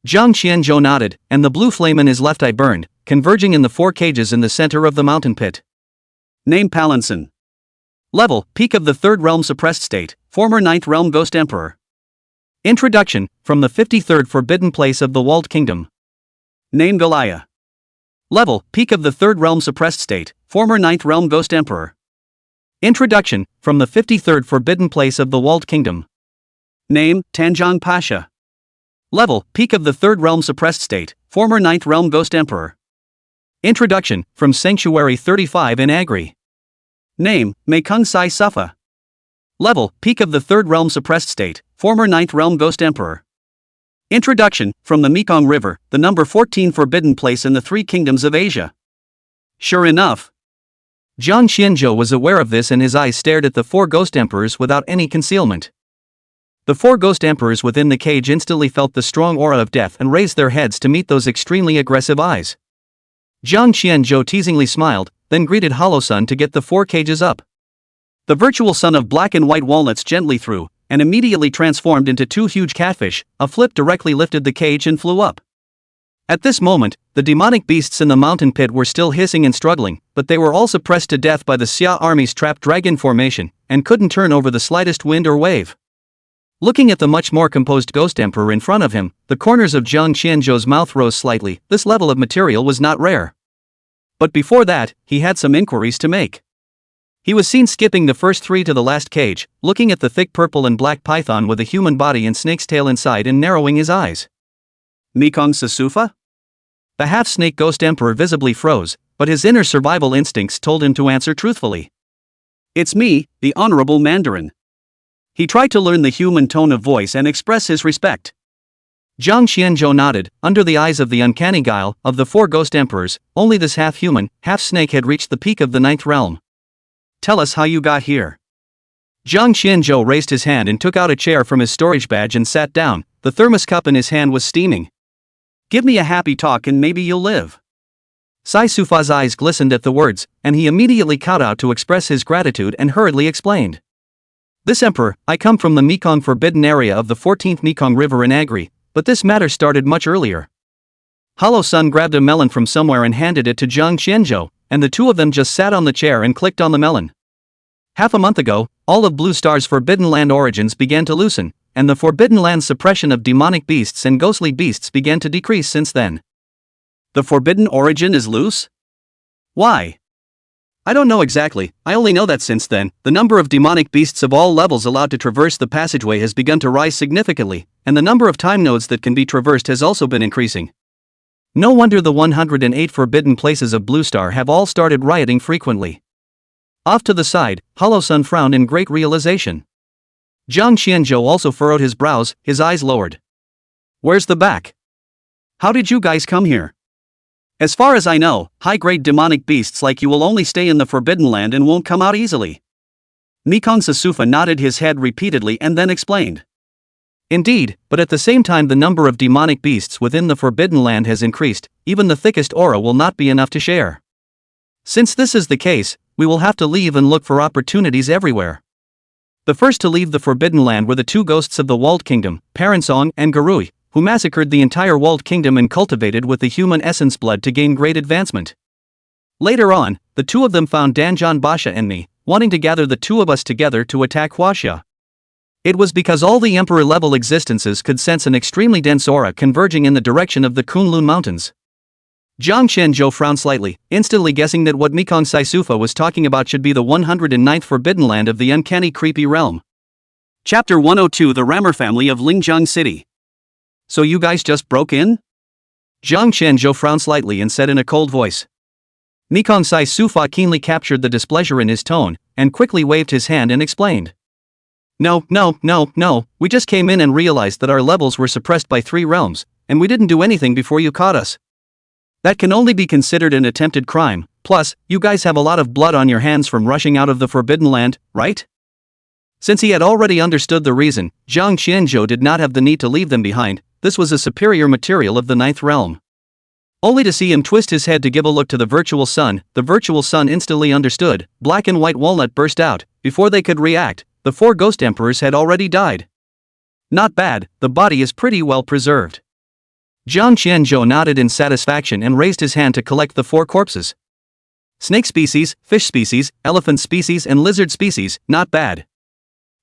Zhang Qianzhou nodded, and the blue flame in his left eye burned, converging in the 4 cages in the center of the mountain pit. Name Palinson. Level, peak of the 3rd realm suppressed state, former 9th realm ghost emperor. Introduction, from the 53rd forbidden place of the walled kingdom. Name Galaya. Level, peak of the 3rd realm suppressed state, former 9th realm ghost emperor. Introduction, from the 53rd forbidden place of the walled kingdom. Name, Tanzhong Pasha. Level, peak of the 3rd realm suppressed state, former 9th realm ghost emperor. Introduction, from Sanctuary 35 in Agri. Name, Meikung Sai Sufa. Level, peak of the 3rd realm suppressed state, former 9th realm ghost emperor. Introduction, from the Mekong River, the number 14 forbidden place in the 3 kingdoms of Asia. Sure enough. Zhang Qianzhou was aware of this and his eyes stared at the 4 ghost emperors without any concealment. The 4 ghost emperors within the cage instantly felt the strong aura of death and raised their heads to meet those extremely aggressive eyes. Zhang Qianzhou teasingly smiled, then greeted Hollow Sun to get the 4 cages up. The virtual sun of black and white walnuts gently threw, and immediately transformed into 2 huge catfish. A flip directly lifted the cage and flew up. At this moment, the demonic beasts in the mountain pit were still hissing and struggling, but they were all suppressed to death by the Xia army's trapped dragon formation, and couldn't turn over the slightest wind or wave. Looking at the much more composed ghost emperor in front of him, the corners of Zhang Qianzhou's mouth rose slightly. This level of material was not rare. But before that, he had some inquiries to make. He was seen skipping the first 3 to the last cage, looking at the thick purple and black python with a human body and snake's tail inside and narrowing his eyes. Mekong Sasufa? The half-snake ghost emperor visibly froze, but his inner survival instincts told him to answer truthfully. It's me, the Honorable Mandarin. He tried to learn the human tone of voice and express his respect. Zhang Qianzhou nodded. Under the eyes of the uncanny guile of the 4 ghost emperors, only this half-human, half-snake had reached the peak of the 9th realm. Tell us how you got here. Zhang Qianzhou raised his hand and took out a chair from his storage badge and sat down. The thermos cup in his hand was steaming. Give me a happy talk and maybe you'll live. Sai Sufa's eyes glistened at the words, and he immediately kowtowed to express his gratitude and hurriedly explained. This emperor, I come from the Mekong forbidden area of the 14th Mekong River in Agri, but this matter started much earlier. Hollow Sun grabbed a melon from somewhere and handed it to Zhang Qianzhou, and the 2 of them just sat on the chair and clicked on the melon. Half a month ago, all of Blue Star's Forbidden Land origins began to loosen, and the Forbidden Land's suppression of demonic beasts and ghostly beasts began to decrease since then. The Forbidden Origin is loose? Why? I don't know exactly. I only know that since then, the number of demonic beasts of all levels allowed to traverse the passageway has begun to rise significantly, and the number of time nodes that can be traversed has also been increasing. No wonder the 108 forbidden places of Blue Star have all started rioting frequently. Off to the side, Hollow Sun frowned in great realization. Zhang Qianzhou also furrowed his brows, his eyes lowered. Where's the back? How did you guys come here? As far as I know, high-grade demonic beasts like you will only stay in the Forbidden Land and won't come out easily. Mekong Sasufa nodded his head repeatedly and then explained. Indeed, but at the same time the number of demonic beasts within the Forbidden Land has increased, even the thickest aura will not be enough to share. Since this is the case, we will have to leave and look for opportunities everywhere. The first to leave the Forbidden Land were the two ghosts of the Walled Kingdom, Paransong and Garui, who massacred the entire Walled Kingdom and cultivated with the human essence blood to gain great advancement. Later on, the two of them found Danjan Basha and me, wanting to gather the two of us together to attack Huaxia. It was because all the Emperor-level existences could sense an extremely dense aura converging in the direction of the Kunlun Mountains. Zhang Qianzhou frowned slightly, instantly guessing that what Mekong Saisufa was talking about should be the 109th Forbidden Land of the uncanny creepy realm. Chapter 102: The Rammer Family of Lingjiang City. So you guys just broke in? Zhang Qianzhou frowned slightly and said in a cold voice. Mekong Saisufa keenly captured the displeasure in his tone, and quickly waved his hand and explained. No, we just came in and realized that our levels were suppressed by 3 realms, and we didn't do anything before you caught us. That can only be considered an attempted crime, plus, you guys have a lot of blood on your hands from rushing out of the Forbidden Land, right? Since he had already understood the reason, Zhang Qianzhou did not have the need to leave them behind. This was a superior material of the 9th realm. Only to see him twist his head to give a look to the virtual sun, the virtual sun instantly understood. Black and white walnut burst out. Before they could react, the 4 ghost emperors had already died. Not bad, the body is pretty well preserved. Zhang Qianzhou nodded in satisfaction and raised his hand to collect the 4 corpses. Snake species, fish species, elephant species and lizard species, not bad.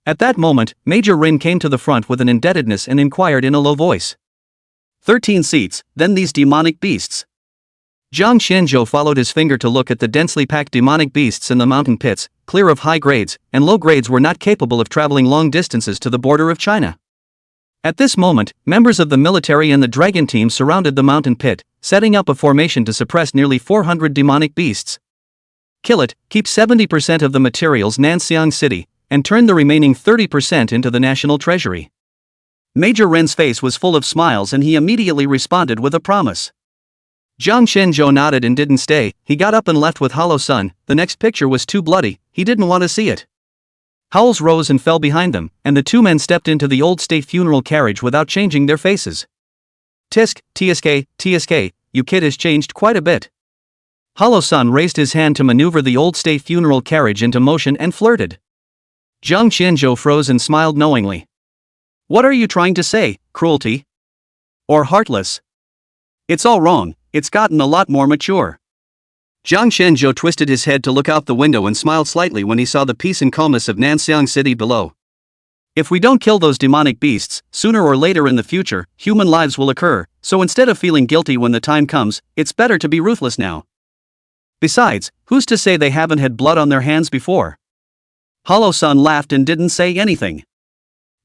At that moment, Major Rin came to the front with an indebtedness and inquired in a low voice. 13 seats, then these demonic beasts. Zhang Qianzhou followed his finger to look at the densely packed demonic beasts in the mountain pits, clear of high grades, and low grades were not capable of traveling long distances to the border of China. At this moment, members of the military and the dragon team surrounded the mountain pit, setting up a formation to suppress nearly 400 demonic beasts. Kill it, keep 70% of the materials Nanxiang City, and turn the remaining 30% into the national treasury. Major Ren's face was full of smiles and he immediately responded with a promise. Zhang Qianzhou nodded and didn't stay. He got up and left with Hollow Sun. The next picture was too bloody, he didn't want to see it. Howls rose and fell behind them, and the 2 men stepped into the old state funeral carriage without changing their faces. TSK, you kid has changed quite a bit. Hollow Sun raised his hand to maneuver the old state funeral carriage into motion and flirted. Zhang Qianzhou froze and smiled knowingly. What are you trying to say, cruelty? Or heartless? It's all wrong, it's gotten a lot more mature. Zhang Qianzhou twisted his head to look out the window and smiled slightly when he saw the peace and calmness of Nanxiang City below. If we don't kill those demonic beasts, sooner or later in the future, human lives will occur, so instead of feeling guilty when the time comes, it's better to be ruthless now. Besides, who's to say they haven't had blood on their hands before? Hollow Sun laughed and didn't say anything.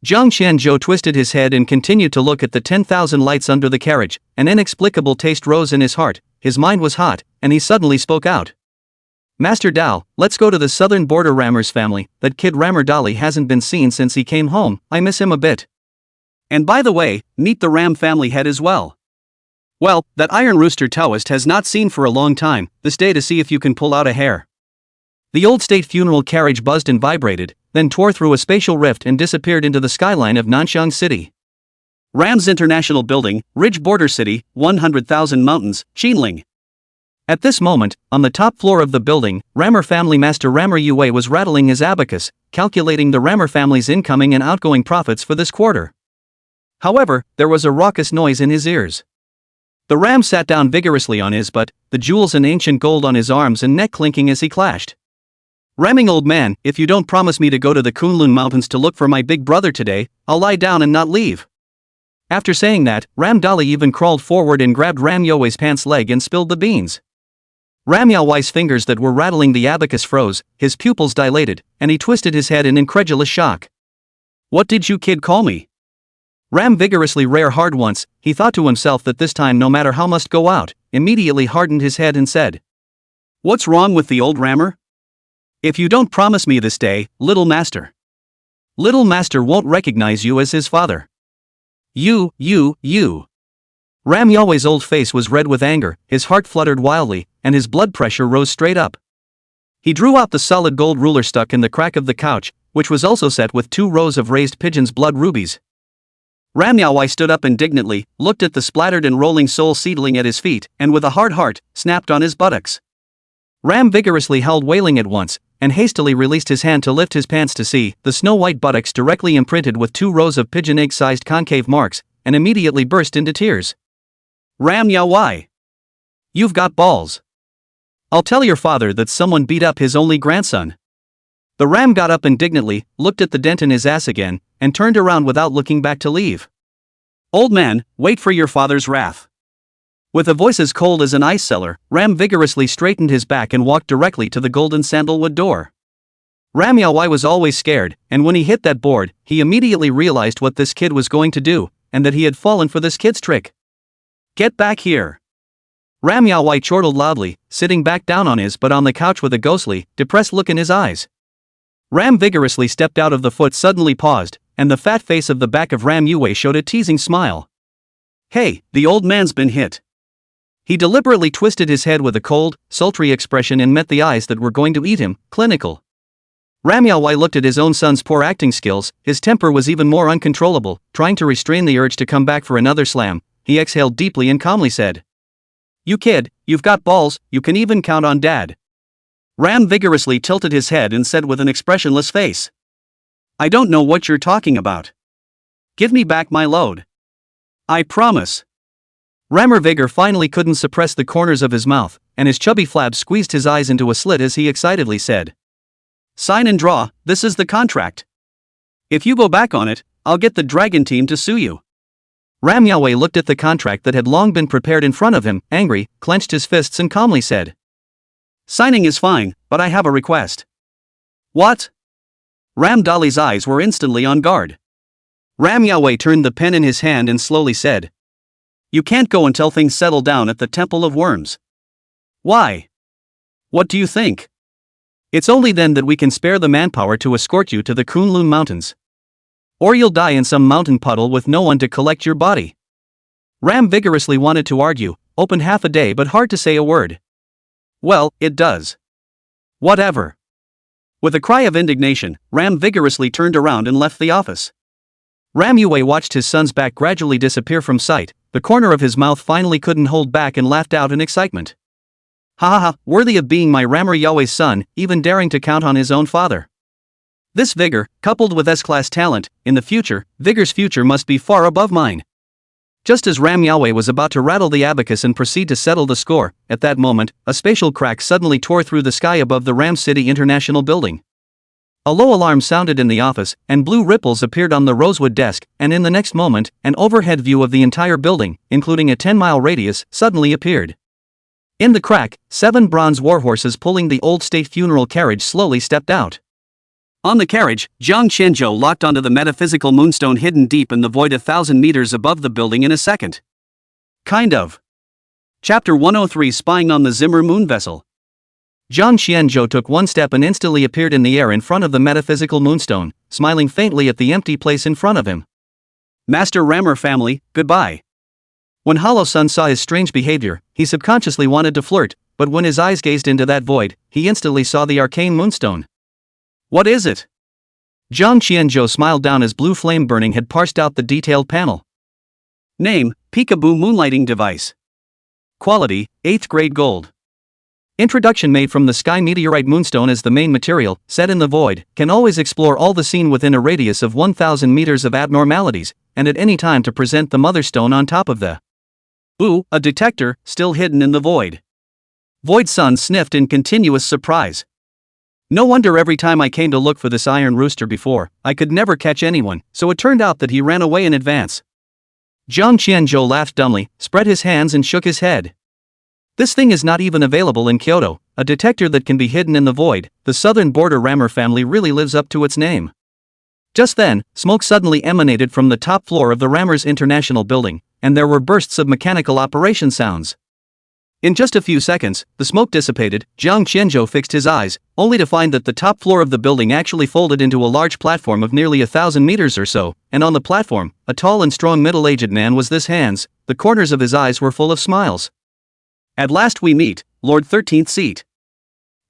Zhang Qianzhou twisted his head and continued to look at the 10,000 lights under the carriage. An inexplicable taste rose in his heart, his mind was hot, and he suddenly spoke out. Master Dao, let's go to the southern border Rammer's family. That kid Rammer Dali hasn't been seen since he came home, I miss him a bit. And by the way, meet the Ram family head as well. Well, that Iron Rooster Taoist has not seen for a long time, this day to see if you can pull out a hair. The old state funeral carriage buzzed and vibrated, then tore through a spatial rift and disappeared into the skyline of Nanxiang City. Ram's International Building, Ridge Border City, 100,000 Mountains, Xinling. At this moment, on the top floor of the building, Rammer family master Rammer Yue was rattling his abacus, calculating the Rammer family's incoming and outgoing profits for this quarter. However, there was a raucous noise in his ears. The Ram sat down vigorously on his butt, the jewels and ancient gold on his arms and neck clinking as he clashed. Ramming old man, if you don't promise me to go to the Kunlun Mountains to look for my big brother today, I'll lie down and not leave. After saying that, Ram Dali even crawled forward and grabbed Ram Yue's pants leg and spilled the beans. Ram Yue's fingers that were rattling the abacus froze, his pupils dilated, and he twisted his head in incredulous shock. What did you kid call me? Ram vigorously rear hard once, he thought to himself that this time no matter how must go out, immediately hardened his head and said. What's wrong with the old Rammer? If you don't promise me this day, little master. Little master won't recognize you as his father. You. Ram Yue's old face was red with anger, his heart fluttered wildly, and his blood pressure rose straight up. He drew out the solid gold ruler stuck in the crack of the couch, which was also set with 2 rows of raised pigeon's blood rubies. Ram Yue stood up indignantly, looked at the splattered and rolling soul seedling at his feet, and with a hard heart, snapped on his buttocks. Ram vigorously howled, wailing at once, and hastily released his hand to lift his pants to see the snow-white buttocks directly imprinted with 2 rows of pigeon egg-sized concave marks, and immediately burst into tears. Ram Yao, why? You've got balls. I'll tell your father that someone beat up his only grandson. The Ram got up indignantly, looked at the dent in his ass again, and turned around without looking back to leave. Old man, wait for your father's wrath. With a voice as cold as an ice cellar, Ram vigorously straightened his back and walked directly to the golden sandalwood door. Ram Yaoi was always scared, and when he hit that board, he immediately realized what this kid was going to do, and that he had fallen for this kid's trick. Get back here! Ram Yaoi chortled loudly, sitting back down on the couch with a ghostly, depressed look in his eyes. Ram vigorously stepped out of the foot, suddenly paused, and the fat face of the back of Ram Yue showed a teasing smile. Hey, the old man's been hit. He deliberately twisted his head with a cold, sultry expression and met the eyes that were going to eat him, clinical. Ram Yaoi looked at his own son's poor acting skills. His temper was even more uncontrollable. Trying to restrain the urge to come back for another slam, he exhaled deeply and calmly said, You kid, you've got balls, you can even count on dad. Ram vigorously tilted his head and said with an expressionless face, I don't know what you're talking about. Give me back my load. I promise. Rammer Vigor finally couldn't suppress the corners of his mouth, and his chubby flab squeezed his eyes into a slit as he excitedly said, Sign and draw, this is the contract. If you go back on it, I'll get the dragon team to sue you. Ram Yaoi looked at the contract that had long been prepared in front of him, angry, clenched his fists and calmly said, Signing is fine, but I have a request. What? Ram Dali's eyes were instantly on guard. Ram Yaoi turned the pen in his hand and slowly said, You can't go until things settle down at the Temple of Worms. Why? What do you think? It's only then that we can spare the manpower to escort you to the Kunlun Mountains. Or you'll die in some mountain puddle with no one to collect your body. Ram vigorously wanted to argue, open half a day but hard to say a word. Well, it does. Whatever. With a cry of indignation, Ram vigorously turned around and left the office. Ram Yue watched his son's back gradually disappear from sight. The corner of his mouth finally couldn't hold back and laughed out in excitement. Ha ha ha, worthy of being my Rammer Yaoi's son, even daring to count on his own father. This vigor, coupled with S-class talent, in the future, Vigor's future must be far above mine. Just as Ram Yaoi was about to rattle the abacus and proceed to settle the score, at that moment, a spatial crack suddenly tore through the sky above the Ram City International building. A low alarm sounded in the office, and blue ripples appeared on the rosewood desk, and in the next moment, an overhead view of the entire building, including a 10-mile radius, suddenly appeared. In the crack, 7 bronze warhorses pulling the old state funeral carriage slowly stepped out. On the carriage, Jiang Qianzhou locked onto the metaphysical moonstone hidden deep in the void 1,000 meters above the building in a second. Kind of. Chapter 103, Spying on the Zimmer moon vessel. Jiang Qianzhou took one step and instantly appeared in the air in front of the metaphysical moonstone, smiling faintly at the empty place in front of him. Master Rammer family, goodbye. When Hollow Sun saw his strange behavior, he subconsciously wanted to flirt, but when his eyes gazed into that void, he instantly saw the arcane moonstone. What is it? Jiang Qianzhou smiled down as blue flame burning had parsed out the detailed panel. Name, Peekaboo Moonlighting Device. Quality, 8th grade gold. Introduction: made from the sky meteorite moonstone as the main material, set in the void, can always explore all the scene within a radius of 1,000 meters of abnormalities, and at any time to present the mother stone on top of the a detector, still hidden in the void. Void Sun sniffed in continuous surprise. No wonder every time I came to look for this iron rooster before, I could never catch anyone, so it turned out that he ran away in advance. Jiang Qianzhou laughed dumbly, spread his hands and shook his head. This thing is not even available in Kyoto, a detector that can be hidden in the void. The southern border Rammer family really lives up to its name. Just then, smoke suddenly emanated from the top floor of the Rammers International building, and there were bursts of mechanical operation sounds. In just a few seconds, the smoke dissipated. Jiang Qianzhou fixed his eyes, only to find that the top floor of the building actually folded into a large platform of nearly 1,000 meters or so, and on the platform, a tall and strong middle-aged man was this hands. The corners of his eyes were full of smiles. At last we meet, Lord 13th seat.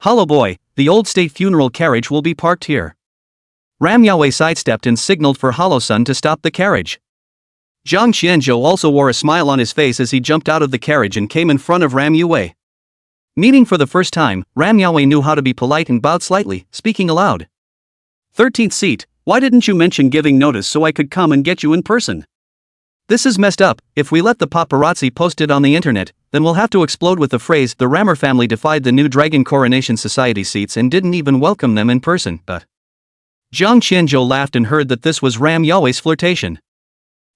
Hollow boy, the old state funeral carriage will be parked here. Ram Yaoi sidestepped and signaled for Hollow Sun to stop the carriage. Jiang Qianzhou also wore a smile on his face as he jumped out of the carriage and came in front of Ram Yue. Meeting for the first time, Ram Yahweh knew how to be polite and bowed slightly, speaking aloud. 13th seat, why didn't you mention giving notice so I could come and get you in person? This is messed up. If we let the paparazzi post it on the internet, then we'll have to explode with the phrase the Rammer family defied the new Dragon Coronation Society seats and didn't even welcome them in person, but... Jiang Qianzhou laughed and heard that this was Ram Yahweh's flirtation.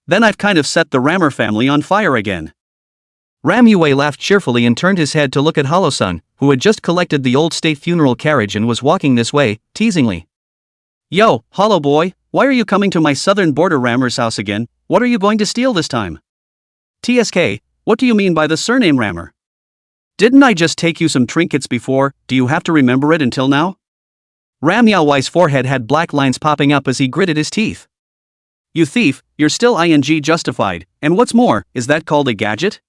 Then I've kind of set the Rammer family on fire again. Ram Yahweh laughed cheerfully and turned his head to look at Holo-sun, who had just collected the old state funeral carriage and was walking this way, teasingly. Yo, Holo boy, why are you coming to my southern border Rammer's house again? What are you going to steal this time? TSK, what do you mean by the surname Rammer? Didn't I just take you some trinkets before? Do you have to remember it until now? Ram Yahweh's forehead had black lines popping up as he gritted his teeth. You thief, you're still ing justified, and what's more, is that called a gadget?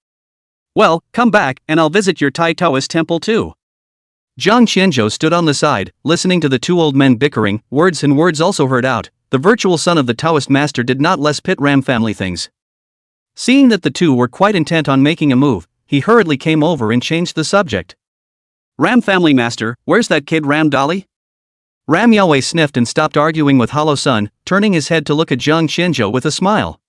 Well, come back, and I'll visit your Thai Taoist temple too. Jiang Qianzhou stood on the side, listening to the two old men bickering, words also heard out. The virtual son of the Taoist master did not less pit Ram family things. Seeing that the two were quite intent on making a move, he hurriedly came over and changed the subject. Ram family master, where's that kid Ram Dolly? Ram Yahweh sniffed and stopped arguing with Holo-sun, turning his head to look at Jiang Qianzhou with a smile.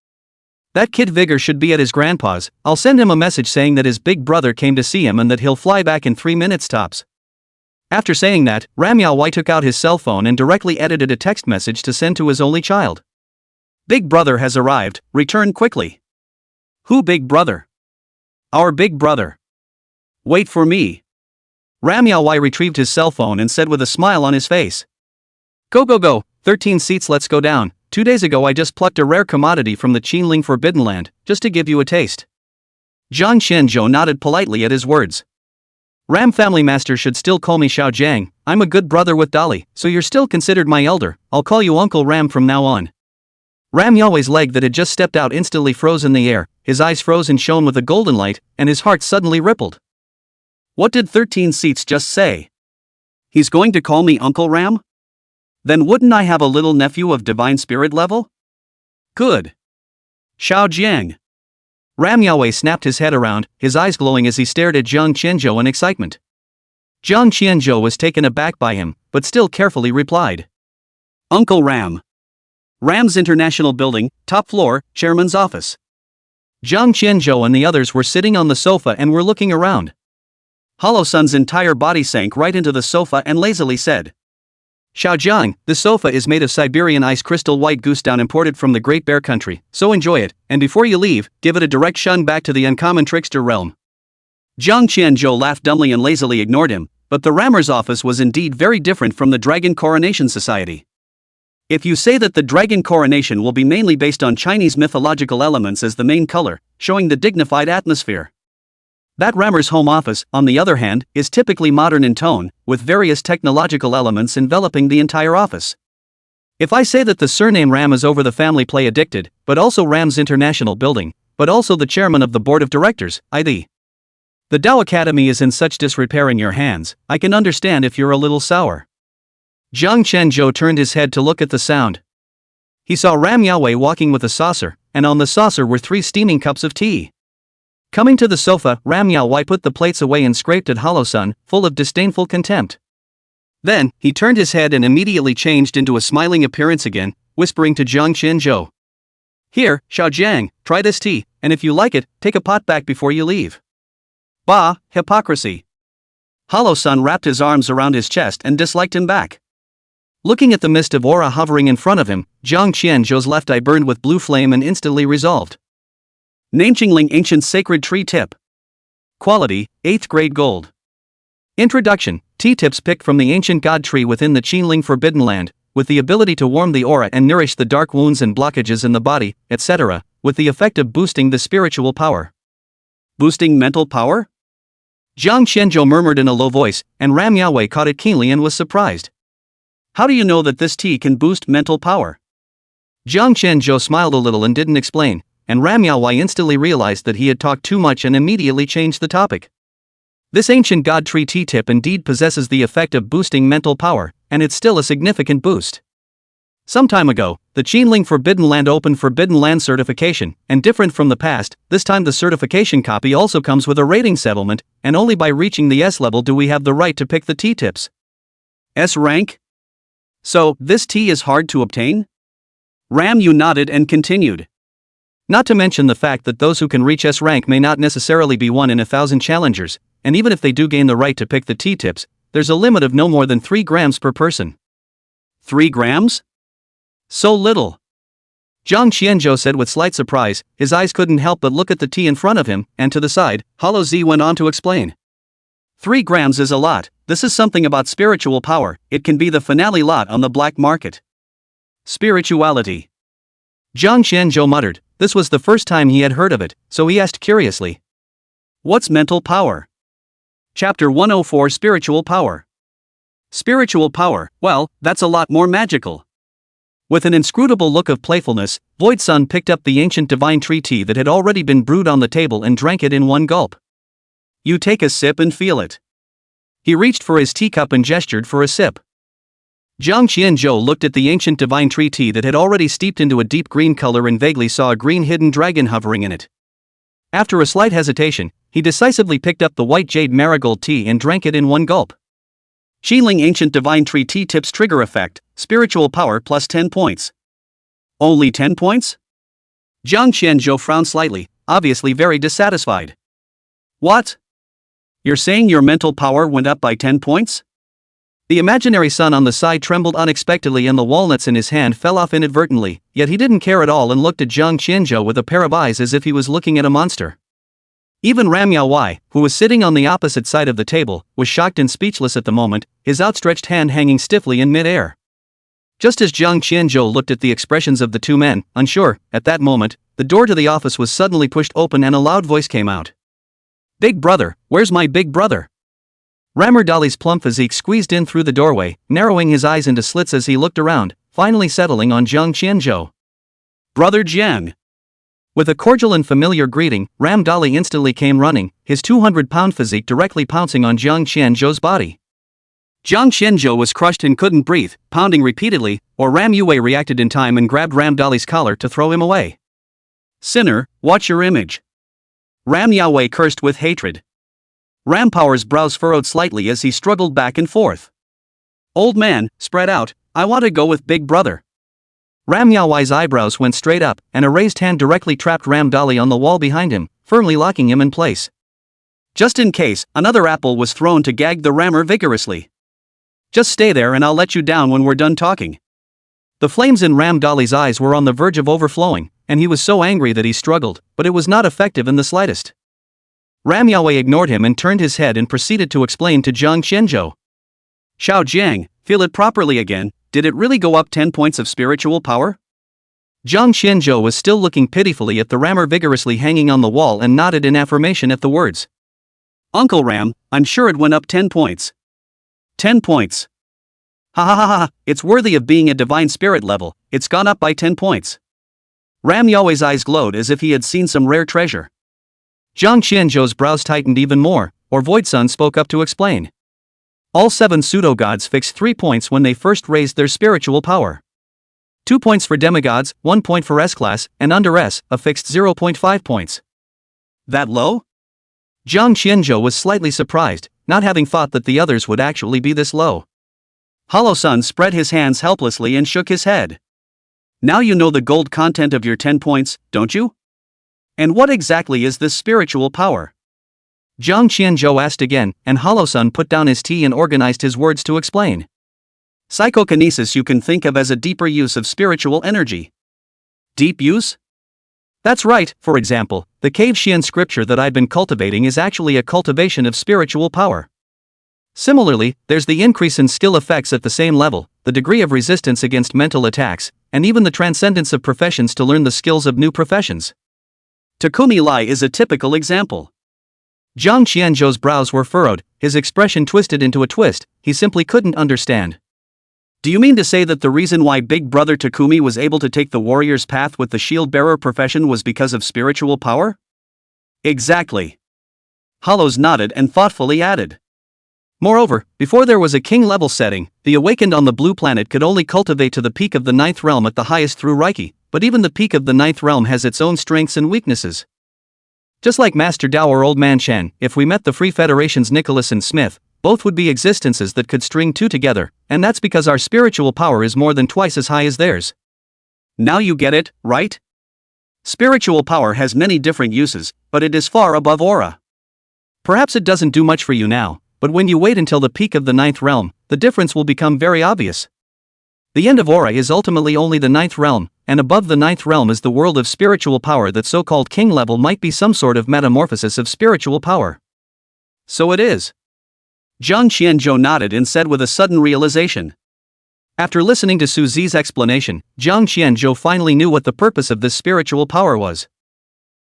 That kid Vigor should be at his grandpa's. I'll send him a message saying that his big brother came to see him and that he'll fly back in 3 minutes tops. After saying that, Ram Yahweh took out his cell phone and directly edited a text message to send to his only child. Big brother has arrived, return quickly. Who big brother? Our big brother. Wait for me. Ram Yahweh retrieved his cell phone and said with a smile on his face. Go, 13 seats, let's go down. 2 days ago I just plucked a rare commodity from the Qinling Forbidden Land, just to give you a taste. Jiang Qianzhou nodded politely at his words. Ram family master should still call me Xiao Jiang. I'm a good brother with Dolly, so you're still considered my elder. I'll call you Uncle Ram from now on. Ram Yahweh's leg that had just stepped out instantly froze in the air, his eyes froze and shone with a golden light, and his heart suddenly rippled. What did 13 seats just say? He's going to call me Uncle Ram? Then wouldn't I have a little nephew of divine spirit level? Good. Xiao Jiang. Ram Yahweh snapped his head around, his eyes glowing as he stared at Jiang Qianzhou in excitement. Jiang Qianzhou was taken aback by him, but still carefully replied. Uncle Ram. Ram's International Building, top floor, chairman's office. Jiang Qianzhou and the others were sitting on the sofa and were looking around. Holo-sun's entire body sank right into the sofa and lazily said. Xiao Jiang, this sofa is made of Siberian ice crystal white goose down imported from the Great Bear Country, so enjoy it, and before you leave, give it a direct shun back to the uncommon trickster realm. Jiang Qianzhou laughed dumbly and lazily ignored him, but the Rammer's office was indeed very different from the Dragon Coronation Society. If you say that the Dragon Coronation will be mainly based on Chinese mythological elements as the main color, showing the dignified atmosphere. That Rammer's home office, on the other hand, is typically modern in tone, with various technological elements enveloping the entire office. If I say that the surname Ram is over the family play Addicted, but also Ram's International Building, but also the chairman of the board of directors, i.e. the Tao Academy is in such disrepair in your hands, I can understand if you're a little sour. Jiang Qianzhou turned his head to look at the sound. He saw Ram Yahweh walking with a saucer, and on the saucer were 3 steaming cups of tea. Coming to the sofa, Ram Yahweh put the plates away and scraped at Holo-sun, full of disdainful contempt. Then, he turned his head and immediately changed into a smiling appearance again, whispering to Jiang Qianzhou. Here, Xiao Jiang, try this tea, and if you like it, take a pot back before you leave. Bah, hypocrisy. Holo-sun wrapped his arms around his chest and disliked him back. Looking at the mist of aura hovering in front of him, Jiang Qianzhou's left eye burned with blue flame and instantly resolved. Namechingling Ancient Sacred Tree Tip. Quality, 8th grade gold. Introduction, tea tips picked from the ancient god tree within the Qinling Forbidden Land, with the ability to warm the aura and nourish the dark wounds and blockages in the body, etc., with the effect of boosting the spiritual power. Boosting mental power? Jiang Qianzhou murmured in a low voice, and Ram Yahweh caught it keenly and was surprised. How do you know that this tea can boost mental power? Jiang Qianzhou smiled a little and didn't explain, and Ram Yahweh instantly realized that he had talked too much and immediately changed the topic. This ancient god tree tea tip indeed possesses the effect of boosting mental power, and it's still a significant boost. Some time ago, the Qinling Forbidden Land opened Forbidden Land certification, and different from the past, this time the certification copy also comes with a rating settlement, and only by reaching the S level do we have the right to pick the T tips. S rank? So, this T is hard to obtain? Ram-yu nodded and continued. Not to mention the fact that those who can reach S rank may not necessarily be 1 in 1,000 challengers, and even if they do gain the right to pick the T tips, there's a limit of no more than 3 grams per person. 3 grams? So little. Zhang Qianzhou said with slight surprise. His eyes couldn't help but look at the tea in front of him, and to the side. Hollow Z went on to explain. 3 grams is a lot. This is something about spiritual power. It can be the finale lot on the black market. Spirituality. Zhang Qianzhou muttered. This was the first time he had heard of it, so he asked curiously. What's mental power? Chapter 104 Spiritual Power. Spiritual power, well, that's a lot more magical. With an inscrutable look of playfulness, Void Sun picked up the ancient divine tree tea that had already been brewed on the table and drank it in one gulp. You take a sip and feel it. He reached for his teacup and gestured for a sip. Zhang Qianzhou looked at the ancient divine tree tea that had already steeped into a deep green color and vaguely saw a green hidden dragon hovering in it. After a slight hesitation, he decisively picked up the white jade marigold tea and drank it in one gulp. Qinling Ancient Divine Tree Tea Tips Trigger Effect, Spiritual Power plus 10 points. Only 10 points? Zhang Qianzhou frowned slightly, obviously very dissatisfied. What? You're saying your mental power went up by 10 points? The imaginary sun on the side trembled unexpectedly and the walnuts in his hand fell off inadvertently, yet he didn't care at all and looked at Zhang Qianzhou with a pair of eyes as if he was looking at a monster. Even Ram Yaowai, who was sitting on the opposite side of the table, was shocked and speechless at the moment, his outstretched hand hanging stiffly in mid-air. Just as Zhang Qianzhou looked at the expressions of the two men, unsure, at that moment, the door to the office was suddenly pushed open and a loud voice came out. Big brother, where's my big brother? Ramerdali's plump physique squeezed in through the doorway, narrowing his eyes into slits as he looked around, finally settling on Zhang Qianzhou. Brother Jiang. With a cordial and familiar greeting, Ram Dali instantly came running, his 200-pound physique directly pouncing on Zhang Qianzhou's body. Zhang Qianzhou was crushed and couldn't breathe, pounding repeatedly, or Ram Yue reacted in time and grabbed Ram Dali's collar to throw him away. Sinner, watch your image. Ram Yue cursed with hatred. Ram Power's brows furrowed slightly as he struggled back and forth. Old man, spread out, I want to go with big brother. Ram Yaowai's eyebrows went straight up, and a raised hand directly trapped Ram Dali on the wall behind him, firmly locking him in place. Just in case, another apple was thrown to gag the rammer vigorously. Just stay there and I'll let you down when we're done talking. The flames in Ram Dali's eyes were on the verge of overflowing, and he was so angry that he struggled, but it was not effective in the slightest. Ram Yaowai ignored him and turned his head and proceeded to explain to Zhang Qianzhou. Xiao Jiang, feel it properly again. Did it really go up 10 points of spiritual power? Zhang Qianzhou was still looking pitifully at the rammer vigorously hanging on the wall and nodded in affirmation at the words. Uncle Ram, I'm sure it went up 10 points. 10 points. Ha ha ha ha, it's worthy of being a divine spirit level, it's gone up by 10 points. Ram Yaowai's eyes glowed as if he had seen some rare treasure. Zhang Qianzhou's brows tightened even more, or Void Sun spoke up to explain. All 7 pseudo-gods fixed 3 points when they first raised their spiritual power. 2 points for demigods, 1 point for S-class, and under S, a fixed 0.5 points. That low? Zhang Qianzhou was slightly surprised, not having thought that the others would actually be this low. Hollow Sun spread his hands helplessly and shook his head. Now you know the gold content of your 10 points, don't you? And what exactly is this spiritual power? Zhang Qianzhou asked again, and Hollow Sun put down his tea and organized his words to explain. Psychokinesis you can think of as a deeper use of spiritual energy. Deep use? That's right, for example, the cave Xian scripture that I've been cultivating is actually a cultivation of spiritual power. Similarly, there's the increase in skill effects at the same level, the degree of resistance against mental attacks, and even the transcendence of professions to learn the skills of new professions. Takumi Lai is a typical example. Zhang Qianzhou's brows were furrowed, his expression twisted into a twist, he simply couldn't understand. Do you mean to say that the reason why Big Brother Takumi was able to take the warrior's path with the shield-bearer profession was because of spiritual power? Exactly. Hollows nodded and thoughtfully added. Moreover, before there was a king-level setting, the awakened on the blue planet could only cultivate to the peak of the ninth realm at the highest through Reiki, but even the peak of the ninth realm has its own strengths and weaknesses. Just like Master Dao or Old Man Shen, if we met the Free Federation's Nicholas and Smith, both would be existences that could string two together, and that's because our spiritual power is more than twice as high as theirs. Now you get it, right? Spiritual power has many different uses, but it is far above aura. Perhaps it doesn't do much for you now, but when you wait until the peak of the ninth realm, the difference will become very obvious. The end of aura is ultimately only the ninth realm, and above the ninth realm is the world of spiritual power. That so-called king level might be some sort of metamorphosis of spiritual power. So it is. Zhang Qianzhou nodded and said with a sudden realization. After listening to Su Zi's explanation, Zhang Qianzhou finally knew what the purpose of this spiritual power was.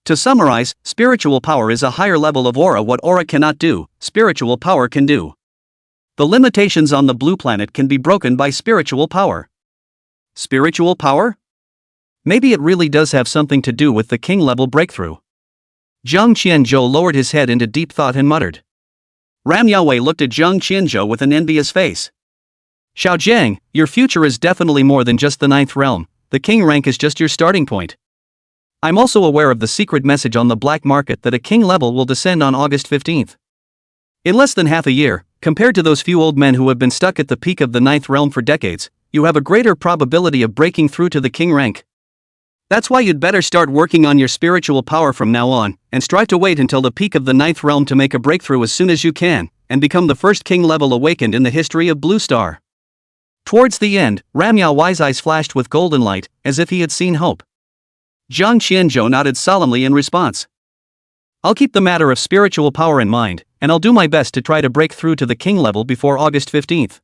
To summarize, spiritual power is a higher level of aura. What aura cannot do, spiritual power can do. The limitations on the blue planet can be broken by spiritual power. Spiritual power? Maybe it really does have something to do with the king-level breakthrough. Zhang Qianzhou lowered his head into deep thought and muttered. Ram Yaowei looked at Zhang Qianzhou with an envious face. Xiao Jiang, your future is definitely more than just the ninth realm. The king rank is just your starting point. I'm also aware of the secret message on the black market that a king level will descend on August 15th. In less than half a year, compared to those few old men who have been stuck at the peak of the ninth realm for decades, you have a greater probability of breaking through to the king rank. That's why you'd better start working on your spiritual power from now on, and strive to wait until the peak of the ninth realm to make a breakthrough as soon as you can, and become the first king level awakened in the history of Blue Star. Towards the end, Ram Yaowei's eyes flashed with golden light, as if he had seen hope. Zhang Qianzhou nodded solemnly in response. I'll keep the matter of spiritual power in mind, and I'll do my best to try to break through to the king level before August 15th.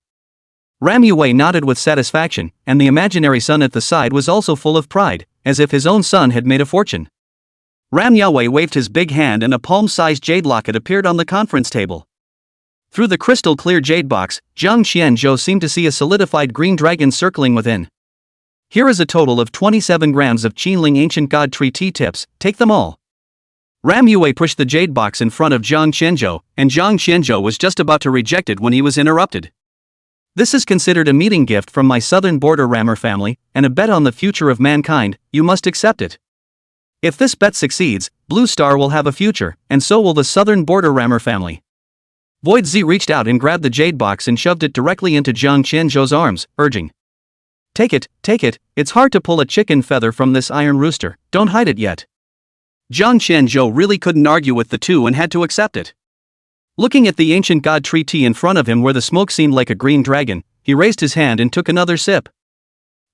Ram Yaowei nodded with satisfaction, and the imaginary son at the side was also full of pride, as if his own son had made a fortune. Ram Yaowei waved his big hand and a palm-sized jade locket appeared on the conference table. Through the crystal-clear jade box, Zhang Qianzhou seemed to see a solidified green dragon circling within. Here is a total of 27 grams of Qinling Ancient God Tree tea tips, take them all. Ram Yaowei pushed the jade box in front of Zhang Qianzhou, and Zhang Qianzhou was just about to reject it when he was interrupted. This is considered a meeting gift from my southern border rammer family, and a bet on the future of mankind. You must accept it. If this bet succeeds, Blue Star will have a future, and so will the southern border rammer family. Void Z reached out and grabbed the jade box and shoved it directly into Zhang Qianzhou's arms, urging. Take it, it's hard to pull a chicken feather from this iron rooster, don't hide it yet. Zhang Qianzhou really couldn't argue with the two and had to accept it. Looking at the ancient god tree tea in front of him where the smoke seemed like a green dragon, he raised his hand and took another sip.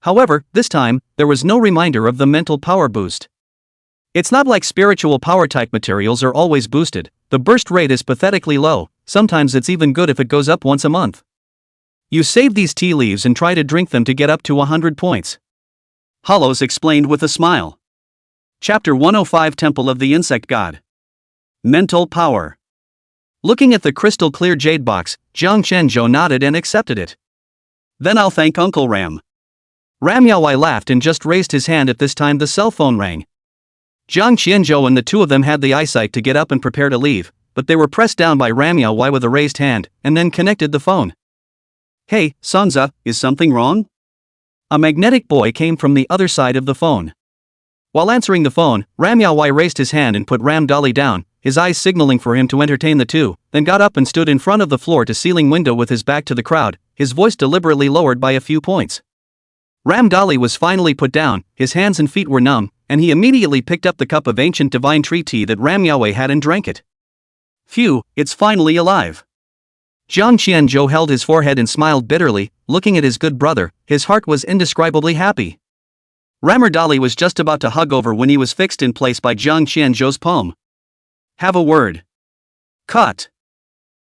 However, this time, there was no reminder of the mental power boost. It's not like spiritual power type materials are always boosted, the burst rate is pathetically low, sometimes it's even good if it goes up once a month. You save these tea leaves and try to drink them to get up to 100 points. Hollows explained with a smile. Chapter 105 Temple of the Insect God. Mental Power. Looking at the crystal-clear jade box, Zhang Qianzhou nodded and accepted it. Then I'll thank Uncle Ram. Ram Yaowei laughed and just raised his hand. At this time the cell phone rang. Zhang Qianzhou and the two of them had the eyesight to get up and prepare to leave, but they were pressed down by Ram Yaowei with a raised hand, and then connected the phone. Hey, Sansa, is something wrong? A magnetic boy came from the other side of the phone. While answering the phone, Ram Yaowei raised his hand and put Ram Dali down, his eyes signaling for him to entertain the two, then got up and stood in front of the floor-to-ceiling window with his back to the crowd, his voice deliberately lowered by a few points. Ram Dali was finally put down, his hands and feet were numb, and he immediately picked up the cup of ancient divine tree tea that Ram Yaowei had and drank it. Phew, it's finally alive. Zhang Qianzhou held his forehead and smiled bitterly, looking at his good brother. His heart was indescribably happy. Rammer Dali was just about to hug over when he was fixed in place by Zhang Qianzhou's palm. Have a word. Cut.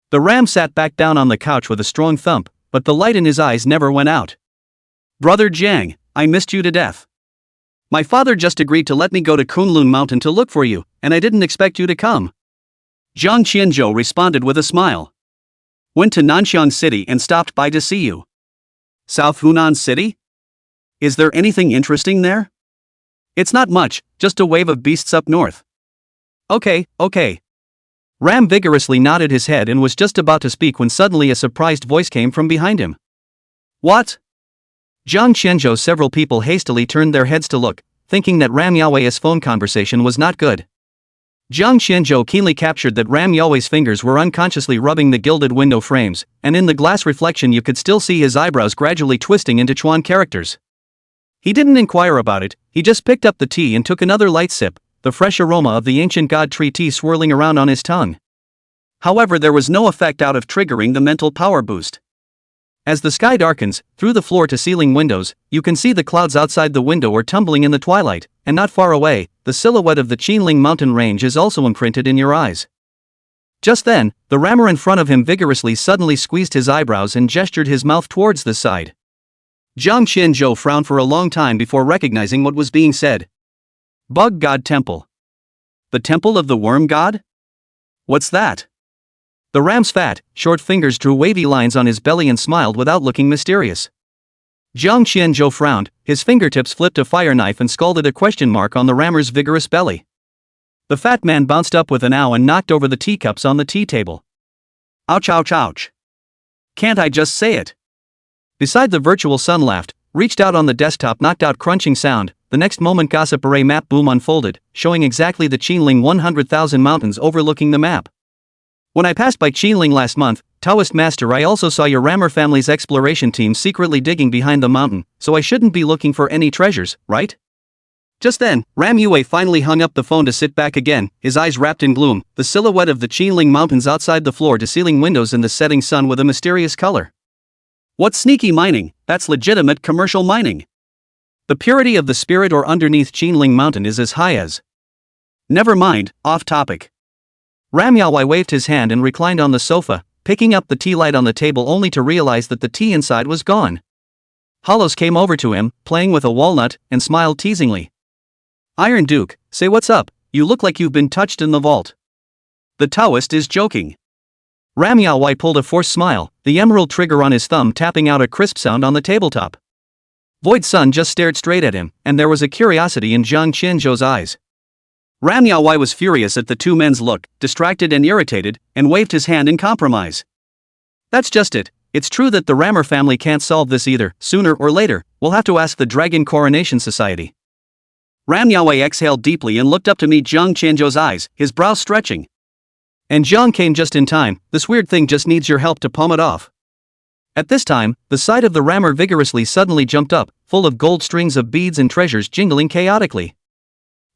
The Ram sat back down on the couch with a strong thump, but the light in his eyes never went out. Brother Jiang, I missed you to death. My father just agreed to let me go to Kunlun Mountain to look for you, and I didn't expect you to come. Zhang Qianzhou responded with a smile. Went to Nanxiang City and stopped by to see you. South Hunan City? Is there anything interesting there? It's not much, just a wave of beasts up north. Okay. Ram vigorously nodded his head and was just about to speak when suddenly a surprised voice came from behind him. What? Jiang Qianzhou. Several people hastily turned their heads to look, thinking that Ram Yaowei's phone conversation was not good. Jiang Qianzhou keenly captured that Ram Yaowei's fingers were unconsciously rubbing the gilded window frames, and in the glass reflection you could still see his eyebrows gradually twisting into Chuan characters. He didn't inquire about it, he just picked up the tea and took another light sip, the fresh aroma of the ancient god tree tea swirling around on his tongue. However, there was no effect out of triggering the mental power boost. As the sky darkens, through the floor-to-ceiling windows, you can see the clouds outside the window are tumbling in the twilight, and not far away, the silhouette of the Qinling mountain range is also imprinted in your eyes. Just then, the rammer in front of him vigorously suddenly squeezed his eyebrows and gestured his mouth towards the side. Jiang Qianzhou frowned for a long time before recognizing what was being said. Bug God Temple. The Temple of the Worm God? What's that? The ram's fat, short fingers drew wavy lines on his belly and smiled without looking mysterious. Jiang Qianzhou frowned, his fingertips flipped a fire knife and scalded a question mark on the rammer's vigorous belly. The fat man bounced up with an ow and knocked over the teacups on the tea table. Ouch, ouch, ouch. Can't I just say it? Beside the virtual son laughed, reached out on the desktop, knocked out crunching sound. The next moment gossip array map boom unfolded, showing exactly the Qinling 100,000 mountains overlooking the map. When I passed by Qinling last month, Taoist Master, I also saw your Rammer family's exploration team secretly digging behind the mountain, so I shouldn't be looking for any treasures, right? Just then, Ram Yue finally hung up the phone to sit back again, his eyes wrapped in gloom, the silhouette of the Qinling mountains outside the floor-to-ceiling windows in the setting sun with a mysterious color. What's sneaky mining? That's legitimate commercial mining. The purity of the spirit or underneath Qinling mountain is as high as... Never mind, off topic. Ram Yaowei waved his hand and reclined on the sofa, picking up the tea light on the table only to realize that the tea inside was gone. Hollows came over to him, playing with a walnut, and smiled teasingly. Iron Duke, say what's up, you look like you've been touched in the vault. The Taoist is joking. Ram Yaowei pulled a forced smile, the emerald trigger on his thumb tapping out a crisp sound on the tabletop. Void Sun just stared straight at him, and there was a curiosity in Jiang Qianzhou's eyes. Ram Yaowei was furious at the two men's look, distracted and irritated, and waved his hand in compromise. That's just it, it's true that the Rammer family can't solve this either, sooner or later, we'll have to ask the Dragon Coronation Society. Ram Yaowei exhaled deeply and looked up to meet Jiang Qianzhou's eyes, his brows stretching. And Jiang came just in time, this weird thing just needs your help to palm it off. At this time, the side of the rammer vigorously suddenly jumped up, full of gold strings of beads and treasures jingling chaotically.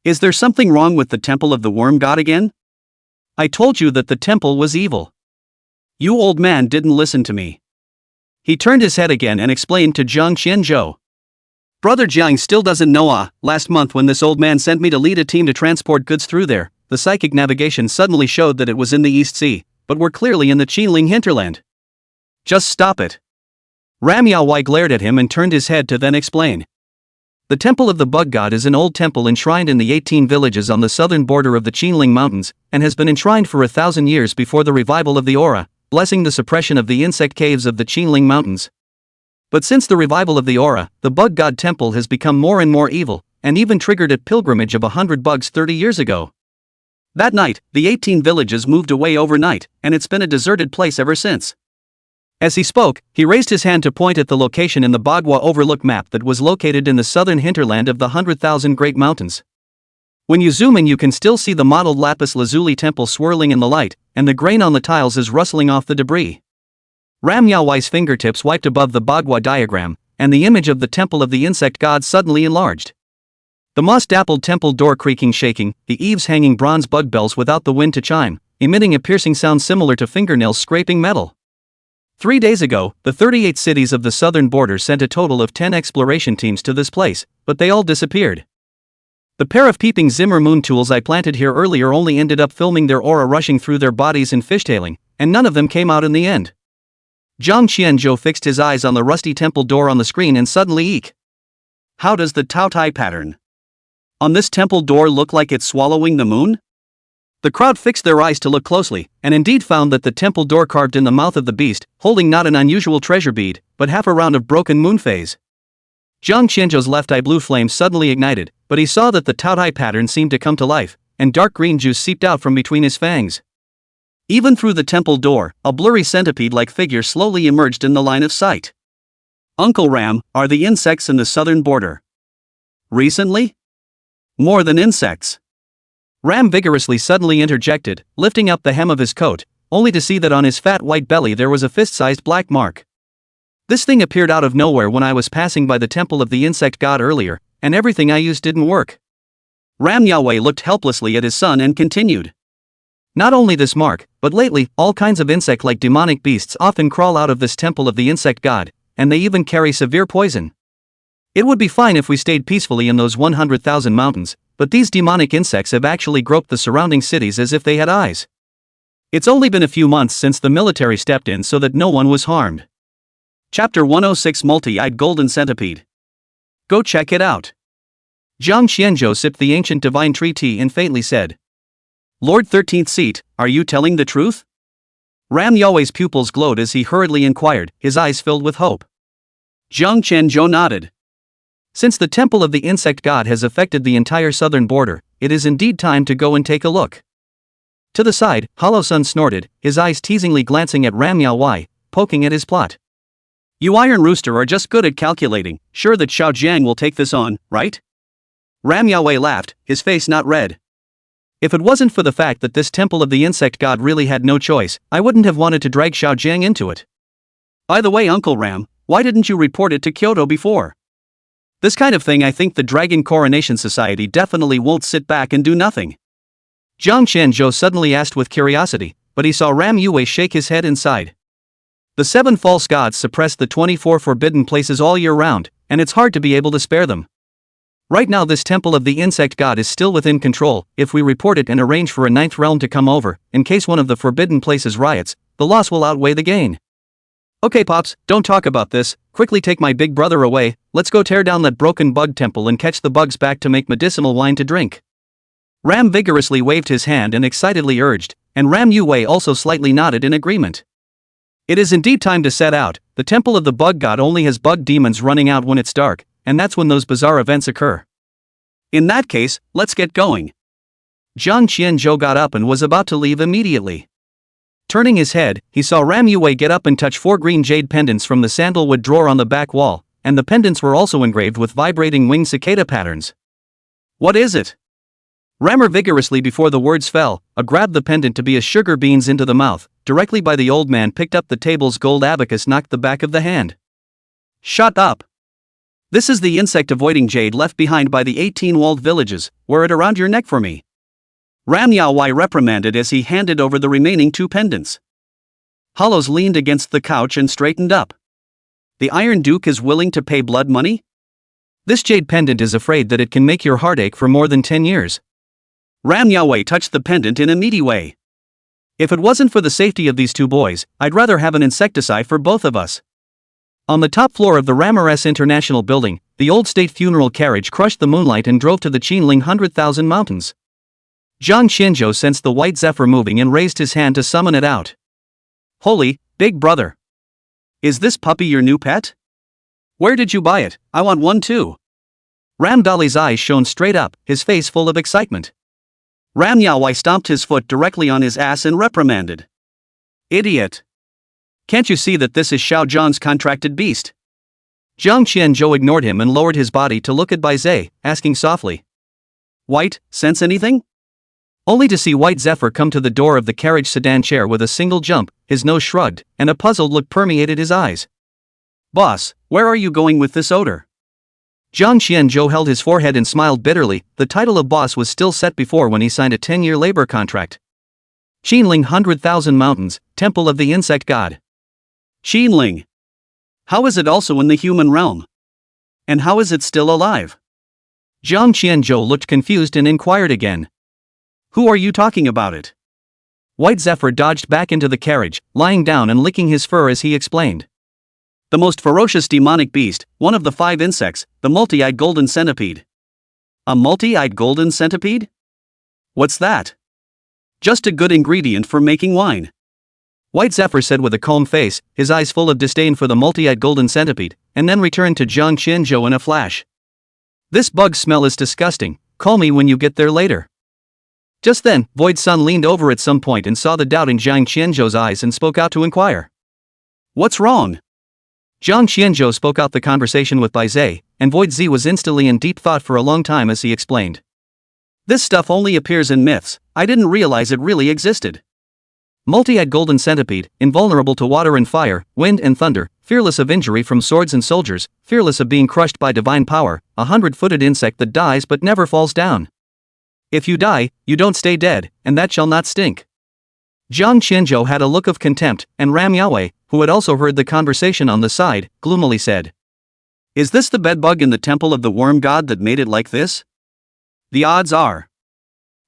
Is there something wrong with the temple of the worm god again? I told you that the temple was evil. You old man didn't listen to me. He turned his head again and explained to Jiang Qianzhou. Brother Jiang still doesn't know. Last month when this old man sent me to lead a team to transport goods through there, the psychic navigation suddenly showed that it was in the East Sea, but we're clearly in the Qinling hinterland. Just stop it. Ram Yaowei glared at him and turned his head to then explain. The Temple of the Bug God is an old temple enshrined in the 18 villages on the southern border of the Qinling Mountains, and has been enshrined for 1,000 years before the revival of the aura, blessing the suppression of the insect caves of the Qinling Mountains. But since the revival of the aura, the Bug God Temple has become more and more evil, and even triggered a pilgrimage of 100 bugs 30 years ago. That night, the 18 villages moved away overnight, and it's been a deserted place ever since. As he spoke, he raised his hand to point at the location in the Bagua Overlook map that was located in the southern hinterland of the 100,000 Great Mountains. When you zoom in, you can still see the modeled lapis lazuli temple swirling in the light, and the grain on the tiles is rustling off the debris. Ram Yaowei's fingertips wiped above the Bagua diagram, and the image of the temple of the insect god suddenly enlarged. The moss-dappled temple door creaking, shaking, the eaves hanging bronze bug bells without the wind to chime, emitting a piercing sound similar to fingernails scraping metal. 3 days ago, the 38 cities of the southern border sent a total of 10 exploration teams to this place, but they all disappeared. The pair of peeping Zimmer moon tools I planted here earlier only ended up filming their aura rushing through their bodies and fishtailing, and none of them came out in the end. Jiang Qianzhou fixed his eyes on the rusty temple door on the screen and suddenly eek. How does the Tao Tai pattern on this temple door look like it's swallowing the moon? The crowd fixed their eyes to look closely, and indeed found that the temple door carved in the mouth of the beast, holding not an unusual treasure bead, but half a round of broken moon phase. Jiang Qianzhou's left eye blue flame suddenly ignited, but he saw that the Tao Tai pattern seemed to come to life, and dark green juice seeped out from between his fangs. Even through the temple door, a blurry centipede-like figure slowly emerged in the line of sight. Uncle Ram, are the insects in the southern border? Recently? More than insects. Ram vigorously suddenly interjected, lifting up the hem of his coat, only to see that on his fat white belly there was a fist-sized black mark. This thing appeared out of nowhere when I was passing by the temple of the insect god earlier, and everything I used didn't work. Ram Yahweh looked helplessly at his son and continued. Not only this mark, but lately, all kinds of insect-like demonic beasts often crawl out of this temple of the insect god, and they even carry severe poison. It would be fine if we stayed peacefully in those 100,000 mountains, but these demonic insects have actually groped the surrounding cities as if they had eyes. It's only been a few months since the military stepped in so that no one was harmed. Chapter 106 Multi-Eyed Golden Centipede. Go check it out. Jiang Qianzhou sipped the ancient divine tree tea and faintly said, Lord 13th Seat, are you telling the truth? Ram Yahweh's pupils glowed as he hurriedly inquired, his eyes filled with hope. Jiang Qianzhou nodded. Since the temple of the insect god has affected the entire southern border, it is indeed time to go and take a look. To the side, Hollow Sun snorted, his eyes teasingly glancing at Ram Yahweh, poking at his plot. You Iron Rooster are just good at calculating, sure that Xiao Jiang will take this on, right? Ram Yahweh laughed, his face not red. If it wasn't for the fact that this temple of the insect god really had no choice, I wouldn't have wanted to drag Xiao Jiang into it. By the way, Uncle Ram, why didn't you report it to Kyoto before? This kind of thing I think the Dragon Coronation Society definitely won't sit back and do nothing. Jiang Qianzhou suddenly asked with curiosity, but he saw Ram Yue shake his head and sighed. The 7 false gods suppress the 24 forbidden places all year round, and it's hard to be able to spare them. Right now this temple of the insect god is still within control. If we report it and arrange for a 9th realm to come over, in case one of the forbidden places riots, the loss will outweigh the gain. Okay Pops, don't talk about this, quickly take my big brother away, let's go tear down that broken bug temple and catch the bugs back to make medicinal wine to drink. Ram vigorously waved his hand and excitedly urged, and Ram Yue also slightly nodded in agreement. It is indeed time to set out. The temple of the bug god only has bug demons running out when it's dark, and that's when those bizarre events occur. In that case, let's get going. Jiang Qianzhou got up and was about to leave immediately. Turning his head, he saw Ram Yue get up and touch 4 green jade pendants from the sandalwood drawer on the back wall, and the pendants were also engraved with vibrating winged cicada patterns. What is it? Rammer vigorously before the words fell, grabbed the pendant to be as sugar beans into the mouth, directly by the old man picked up the table's gold abacus knocked the back of the hand. Shut up! This is the insect-avoiding jade left behind by the 18 walled villages, wear it around your neck for me. Ram Yahweh reprimanded as he handed over the remaining 2 pendants. Hollows leaned against the couch and straightened up. The Iron Duke is willing to pay blood money? This jade pendant is afraid that it can make your heart ache for more than 10 years. Ram Yahweh touched the pendant in a meaty way. If it wasn't for the safety of these 2 boys, I'd rather have an insecticide for both of us. On the top floor of the Ramores International Building, the old state funeral carriage crushed the moonlight and drove to the Qinling 100,000 mountains. Jiang Qianzhou sensed the white zephyr moving and raised his hand to summon it out. Holy, big brother! Is this puppy your new pet? Where did you buy it? I want one too. Ram Dali's eyes shone straight up, his face full of excitement. Ram Yahweh stomped his foot directly on his ass and reprimanded. Idiot! Can't you see that this is Xiao Zhang's contracted beast? Jiang Qianzhou ignored him and lowered his body to look at Bai Zhe, asking softly. White, sense anything? Only to see White Zephyr come to the door of the carriage sedan chair with a single jump, his nose shrugged, and a puzzled look permeated his eyes. Boss, where are you going with this odor? Jiang Qianzhou held his forehead and smiled bitterly. The title of boss was still set before when he signed a 10-year labor contract. Qinling 100,000 mountains, temple of the insect god. Qinling. How is it also in the human realm? And how is it still alive? Jiang Qianzhou looked confused and inquired again. Who are you talking about it? White Zephyr dodged back into the carriage, lying down and licking his fur as he explained. The most ferocious demonic beast, one of the 5 insects, the multi-eyed golden centipede. A multi-eyed golden centipede? What's that? Just a good ingredient for making wine. White Zephyr said with a calm face, his eyes full of disdain for the multi-eyed golden centipede, and then returned to Jiang Qianzhou in a flash. This bug smell is disgusting, call me when you get there later. Just then, Void's son leaned over at some point and saw the doubt in Jiang Qianzhou's eyes and spoke out to inquire. What's wrong? Jiang Qianzhou spoke out the conversation with Bai Zhe, and Void Z was instantly in deep thought for a long time as he explained. This stuff only appears in myths, I didn't realize it really existed. Multi-eyed golden centipede, invulnerable to water and fire, wind and thunder, fearless of injury from swords and soldiers, fearless of being crushed by divine power, 100-footed insect that dies but never falls down. If you die, you don't stay dead, and that shall not stink. Jiang Qianzhou had a look of contempt, and Ram Yue, who had also heard the conversation on the side, gloomily said. Is this the bedbug in the temple of the worm god that made it like this? The odds are.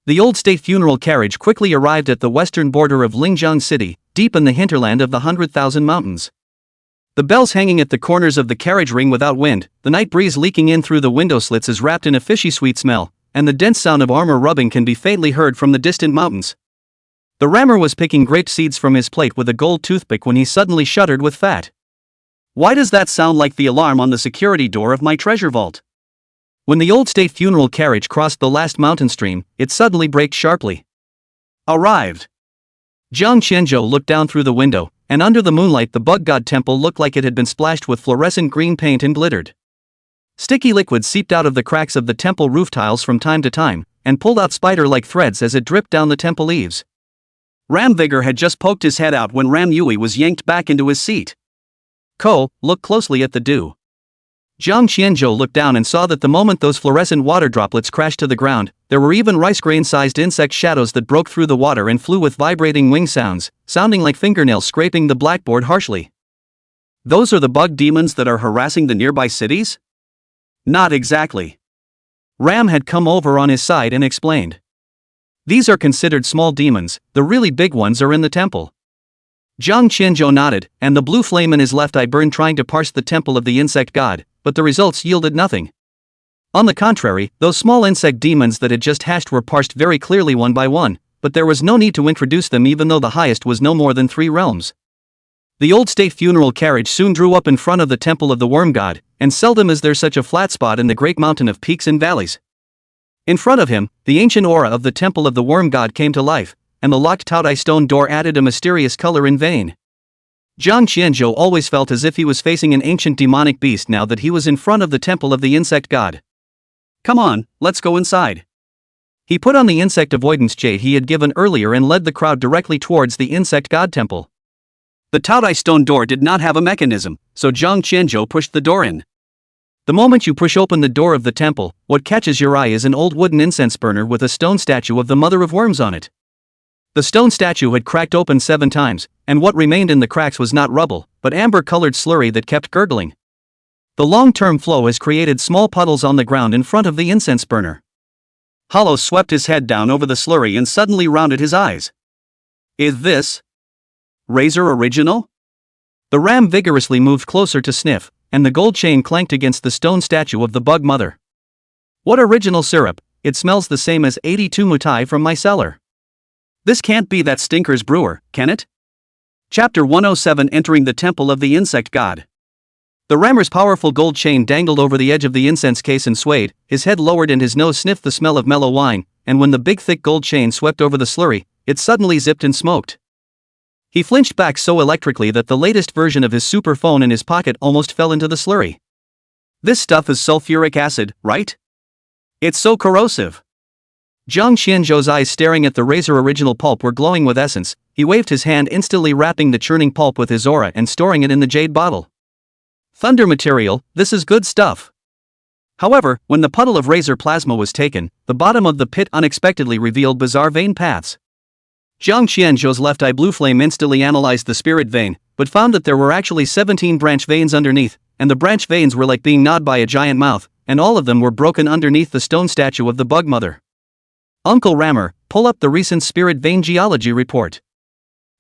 The old state funeral carriage quickly arrived at the western border of Lingjiang City, deep in the hinterland of the 100,000 mountains. The bells hanging at the corners of the carriage ring without wind, the night breeze leaking in through the window slits is wrapped in a fishy sweet smell, and the dense sound of armor rubbing can be faintly heard from the distant mountains. The rammer was picking grape seeds from his plate with a gold toothpick when he suddenly shuddered with fat. Why does that sound like the alarm on the security door of my treasure vault? When the old state funeral carriage crossed the last mountain stream, it suddenly braked sharply. Arrived. Jiang Qianzhou looked down through the window, and under the moonlight the bug god temple looked like it had been splashed with fluorescent green paint and glittered. Sticky liquid seeped out of the cracks of the temple roof tiles from time to time, and pulled out spider-like threads as it dripped down the temple eaves. Ram Vigor had just poked his head out when Ram Yue was yanked back into his seat. Ko, look closely at the dew. Jiang Qianzhou looked down and saw that the moment those fluorescent water droplets crashed to the ground, there were even rice grain-sized insect shadows that broke through the water and flew with vibrating wing sounds, sounding like fingernails scraping the blackboard harshly. Those are the bug demons that are harassing the nearby cities? Not exactly. Ram had come over on his side and explained. These are considered small demons, the really big ones are in the temple. Jiang Qianzhou nodded, and the blue flame in his left eye burned trying to parse the temple of the insect god, but the results yielded nothing. On the contrary, those small insect demons that had just hatched were parsed very clearly one by one, but there was no need to introduce them even though the highest was no more than 3 realms. The old state funeral carriage soon drew up in front of the temple of the worm god, and seldom is there such a flat spot in the great mountain of peaks and valleys. In front of him, the ancient aura of the temple of the worm god came to life, and the locked Taodai stone door added a mysterious color in vain. Jiang Qianzhou always felt as if he was facing an ancient demonic beast now that he was in front of the temple of the insect god. Come on, let's go inside. He put on the insect avoidance jade he had given earlier and led the crowd directly towards the insect god temple. The Taodai stone door did not have a mechanism, so Jiang Qianzhou pushed the door in. The moment you push open the door of the temple, what catches your eye is an old wooden incense burner with a stone statue of the mother of worms on it. The stone statue had cracked open 7 times, and what remained in the cracks was not rubble, but amber-colored slurry that kept gurgling. The long-term flow has created small puddles on the ground in front of the incense burner. Hollow swept his head down over the slurry and suddenly rounded his eyes. Is this Razor original? The ram vigorously moved closer to sniff, and the gold chain clanked against the stone statue of the bug mother. What original syrup, it smells the same as 82 mutai from my cellar. This can't be that stinker's brewer, can it? Chapter 107 Entering the Temple of the Insect God. The rammer's powerful gold chain dangled over the edge of the incense case and swayed, his head lowered and his nose sniffed the smell of mellow wine, and when the big thick gold chain swept over the slurry, it suddenly zipped and smoked. He flinched back so electrically that the latest version of his super phone in his pocket almost fell into the slurry. This stuff is sulfuric acid, right? It's so corrosive. Jiang Qianzhou's eyes staring at the razor original pulp were glowing with essence. He waved his hand instantly wrapping the churning pulp with his aura and storing it in the jade bottle. Thunder material, this is good stuff. However, when the puddle of razor plasma was taken, the bottom of the pit unexpectedly revealed bizarre vein paths. Jiang Qianzhou's left eye blue flame instantly analyzed the spirit vein, but found that there were actually 17 branch veins underneath, and the branch veins were like being gnawed by a giant mouth, and all of them were broken underneath the stone statue of the bug mother. Uncle Rammer, pull up the recent spirit vein geology report.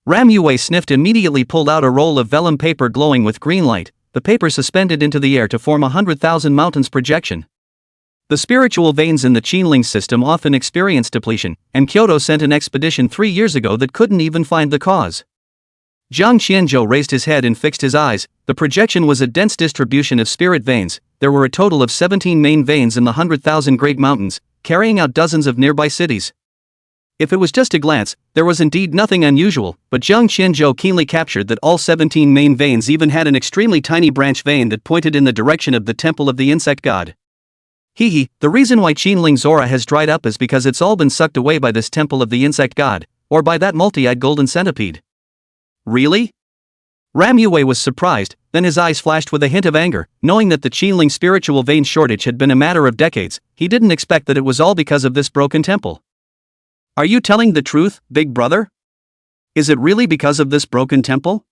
Ram Yue sniffed immediately pulled out a roll of vellum paper glowing with green light, the paper suspended into the air to form 100,000 mountains projection. The spiritual veins in the Qinling system often experience depletion, and Kyoto sent an expedition 3 years ago that couldn't even find the cause. Jiang Qianzhou raised his head and fixed his eyes. The projection was a dense distribution of spirit veins. There were a total of 17 main veins in the 100,000 Great Mountains, carrying out dozens of nearby cities. If it was just a glance, there was indeed nothing unusual, but Jiang Qianzhou keenly captured that all 17 main veins even had an extremely tiny branch vein that pointed in the direction of the temple of the insect god. The reason why Qinling's aura has dried up is because it's all been sucked away by this temple of the insect god, or by that multi-eyed golden centipede. Really? Ram Yue was surprised, then his eyes flashed with a hint of anger, knowing that the Qinling spiritual vein shortage had been a matter of decades. He didn't expect that it was all because of this broken temple. Are you telling the truth, big brother? Is it really because of this broken temple?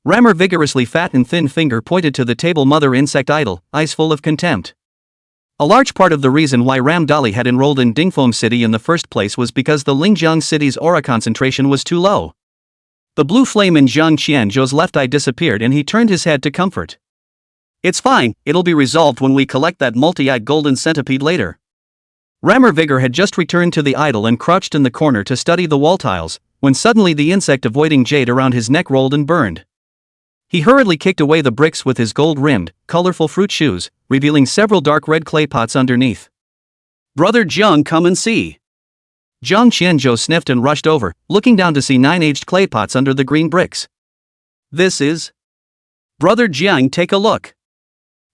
Rammer vigorously fat and thin finger pointed to the table mother insect idol, eyes full of contempt. A large part of the reason why Ram Dali had enrolled in Dingfeng City in the first place was because the Lingjiang city's aura concentration was too low. The blue flame in Jiang Qianzhou's left eye disappeared and he turned his head to comfort. It's fine, it'll be resolved when we collect that multi-eyed golden centipede later. Rammer Vigor had just returned to the idol and crouched in the corner to study the wall tiles, when suddenly the insect avoiding jade around his neck rolled and burned. He hurriedly kicked away the bricks with his gold-rimmed, colorful fruit shoes, revealing several dark red clay pots underneath. Brother Jiang, come and see. Jiang Qianzhou sniffed and rushed over, looking down to see 9 aged clay pots under the green bricks. This is... Brother Jiang, take a look.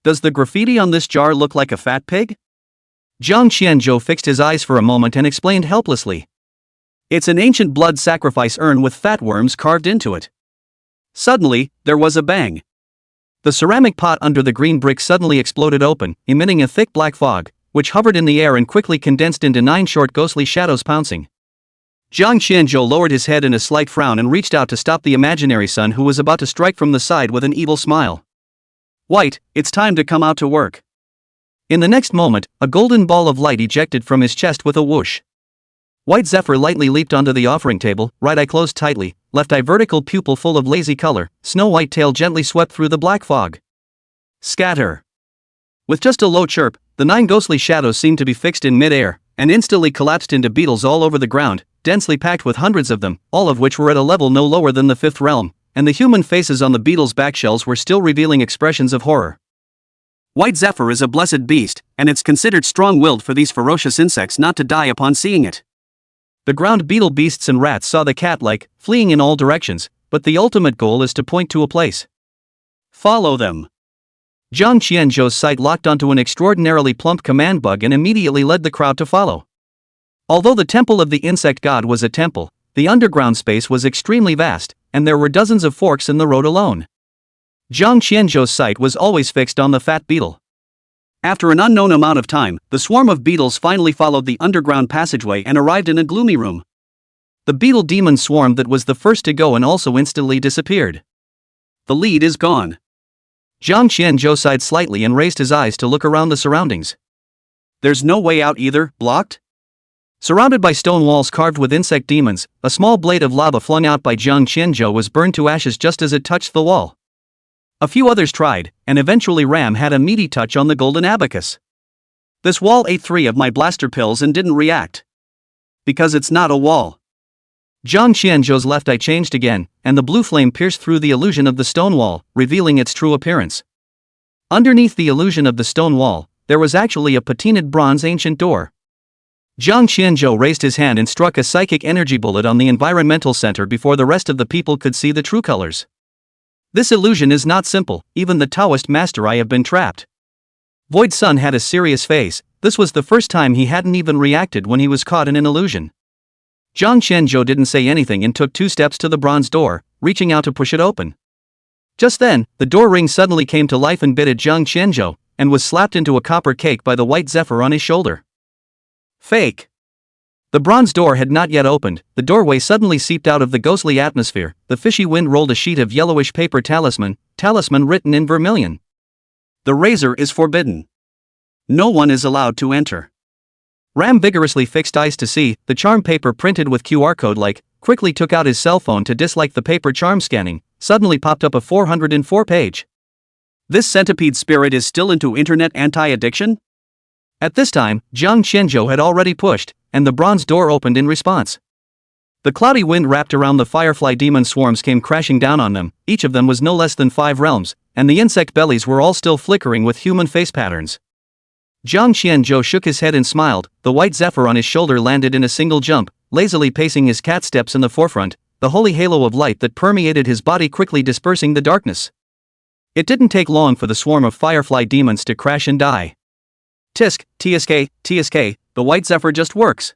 Does the graffiti on this jar look like a fat pig? Jiang Qianzhou fixed his eyes for a moment and explained helplessly. It's an ancient blood sacrifice urn with fat worms carved into it. Suddenly, there was a bang. The ceramic pot under the green brick suddenly exploded open, emitting a thick black fog, which hovered in the air and quickly condensed into 9 short ghostly shadows pouncing. Jiang Qianzhou lowered his head in a slight frown and reached out to stop the imaginary sun who was about to strike from the side with an evil smile. White, it's time to come out to work. In the next moment, a golden ball of light ejected from his chest with a whoosh. White Zephyr lightly leaped onto the offering table, right eye closed tightly, left eye vertical pupil full of lazy color, snow white tail gently swept through the black fog. Scatter! With just a low chirp, the 9 ghostly shadows seemed to be fixed in mid-air, and instantly collapsed into beetles all over the ground, densely packed with hundreds of them, all of which were at a level no lower than the 5th realm, and the human faces on the beetles' back shells were still revealing expressions of horror. White Zephyr is a blessed beast, and it's considered strong-willed for these ferocious insects not to die upon seeing it. The ground beetle beasts and rats saw the cat-like, fleeing in all directions, but the ultimate goal is to point to a place. Follow them. Jiang Qianzhou's sight locked onto an extraordinarily plump command bug and immediately led the crowd to follow. Although the temple of the insect god was a temple, the underground space was extremely vast, and there were dozens of forks in the road alone. Jiang Qianzhou's sight was always fixed on the fat beetle. After an unknown amount of time, the swarm of beetles finally followed the underground passageway and arrived in a gloomy room. The beetle demon swarm that was the first to go and also instantly disappeared. The lead is gone. Jiang Qianzhou sighed slightly and raised his eyes to look around the surroundings. There's no way out either, blocked? Surrounded by stone walls carved with insect demons, a small blade of lava flung out by Jiang Qianzhou was burned to ashes just as it touched the wall. A few others tried, and eventually Ram had a meaty touch on the golden abacus. This wall ate 3 of my blaster pills and didn't react. Because it's not a wall. Jiang Qianzhou's left eye changed again, and the blue flame pierced through the illusion of the stone wall, revealing its true appearance. Underneath the illusion of the stone wall, there was actually a patinaed bronze ancient door. Jiang Qianzhou raised his hand and struck a psychic energy bullet on the environmental center before the rest of the people could see the true colors. This illusion is not simple, even the Taoist master I have been trapped. Void Sun had a serious face. This was the first time he hadn't even reacted when he was caught in an illusion. Jiang Qianzhou didn't say anything and took 2 steps to the bronze door, reaching out to push it open. Just then, the door ring suddenly came to life and bit at Jiang Qianzhou, and was slapped into a copper cake by the White Zephyr on his shoulder. Fake. The bronze door had not yet opened. The doorway suddenly seeped out of the ghostly atmosphere. The fishy wind rolled a sheet of yellowish paper talisman written in vermilion. The razor is forbidden. No one is allowed to enter. Ram vigorously fixed eyes to see. The charm paper printed with QR code quickly took out his cell phone to dislike the paper charm scanning. Suddenly popped up a 404 page. This centipede spirit is still into internet anti-addiction? At this time, Jiang Qianzhou had already pushed, and the bronze door opened in response. The cloudy wind wrapped around the firefly demon swarms came crashing down on them. Each of them was no less than 5 realms, and the insect bellies were all still flickering with human face patterns. Jiang Qianzhou shook his head and smiled. The White Zephyr on his shoulder landed in a single jump, lazily pacing his cat steps in the forefront, the holy halo of light that permeated his body quickly dispersing the darkness. It didn't take long for the swarm of firefly demons to crash and die. Tisk, tsk, the white zephyr just works.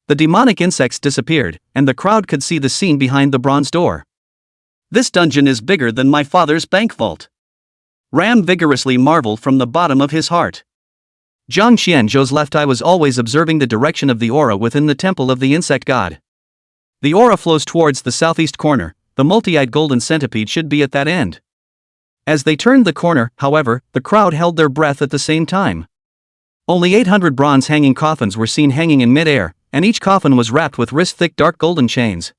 The demonic insects disappeared, and the crowd could see the scene behind the bronze door. This dungeon is bigger than my father's bank vault. Ram vigorously marveled from the bottom of his heart. Zhang Qianzhou's left eye was always observing the direction of the aura within the temple of the insect god. The aura flows towards the southeast corner, the multi-eyed golden centipede should be at that end. As they turned the corner, however, the crowd held their breath at the same time. Only 800 bronze hanging coffins were seen hanging in mid-air, and each coffin was wrapped with wrist-thick dark golden chains.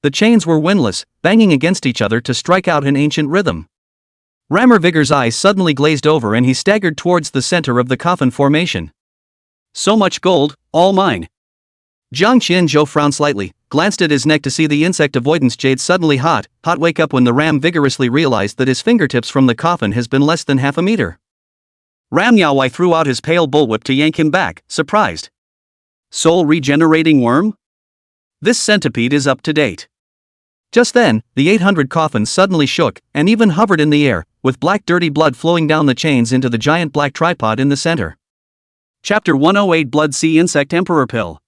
The chains were windless, banging against each other to strike out an ancient rhythm. Rammer Vigor's eyes suddenly glazed over and he staggered towards the center of the coffin formation. So much gold, all mine. Zhang Qianzhou frowned slightly, glanced at his neck to see the insect avoidance jade suddenly hot wake up when the Ram vigorously realized that his fingertips from the coffin has been less than half a meter. Ram Yaowai threw out his pale bullwhip to yank him back, surprised. Soul regenerating worm? This centipede is up to date. Just then, the 800 coffins suddenly shook, and even hovered in the air, with black dirty blood flowing down the chains into the giant black tripod in the center. Chapter 108 Blood Sea Insect Emperor Pill.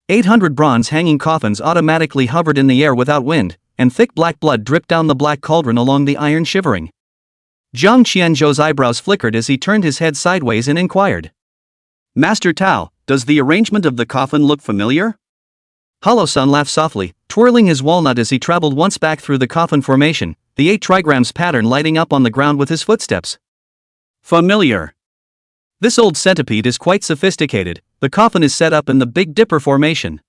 800 bronze hanging coffins automatically hovered in the air without wind, and thick black blood dripped down the black cauldron along the iron shivering. Zhang Qianzhou's eyebrows flickered as he turned his head sideways and inquired. Master Tao, does the arrangement of the coffin look familiar? Hollow-Sun laughed softly, twirling his walnut as he traveled once back through the coffin formation, the 8 trigrams pattern lighting up on the ground with his footsteps. Familiar. This old centipede is quite sophisticated. The coffin is set up in the Big Dipper formation.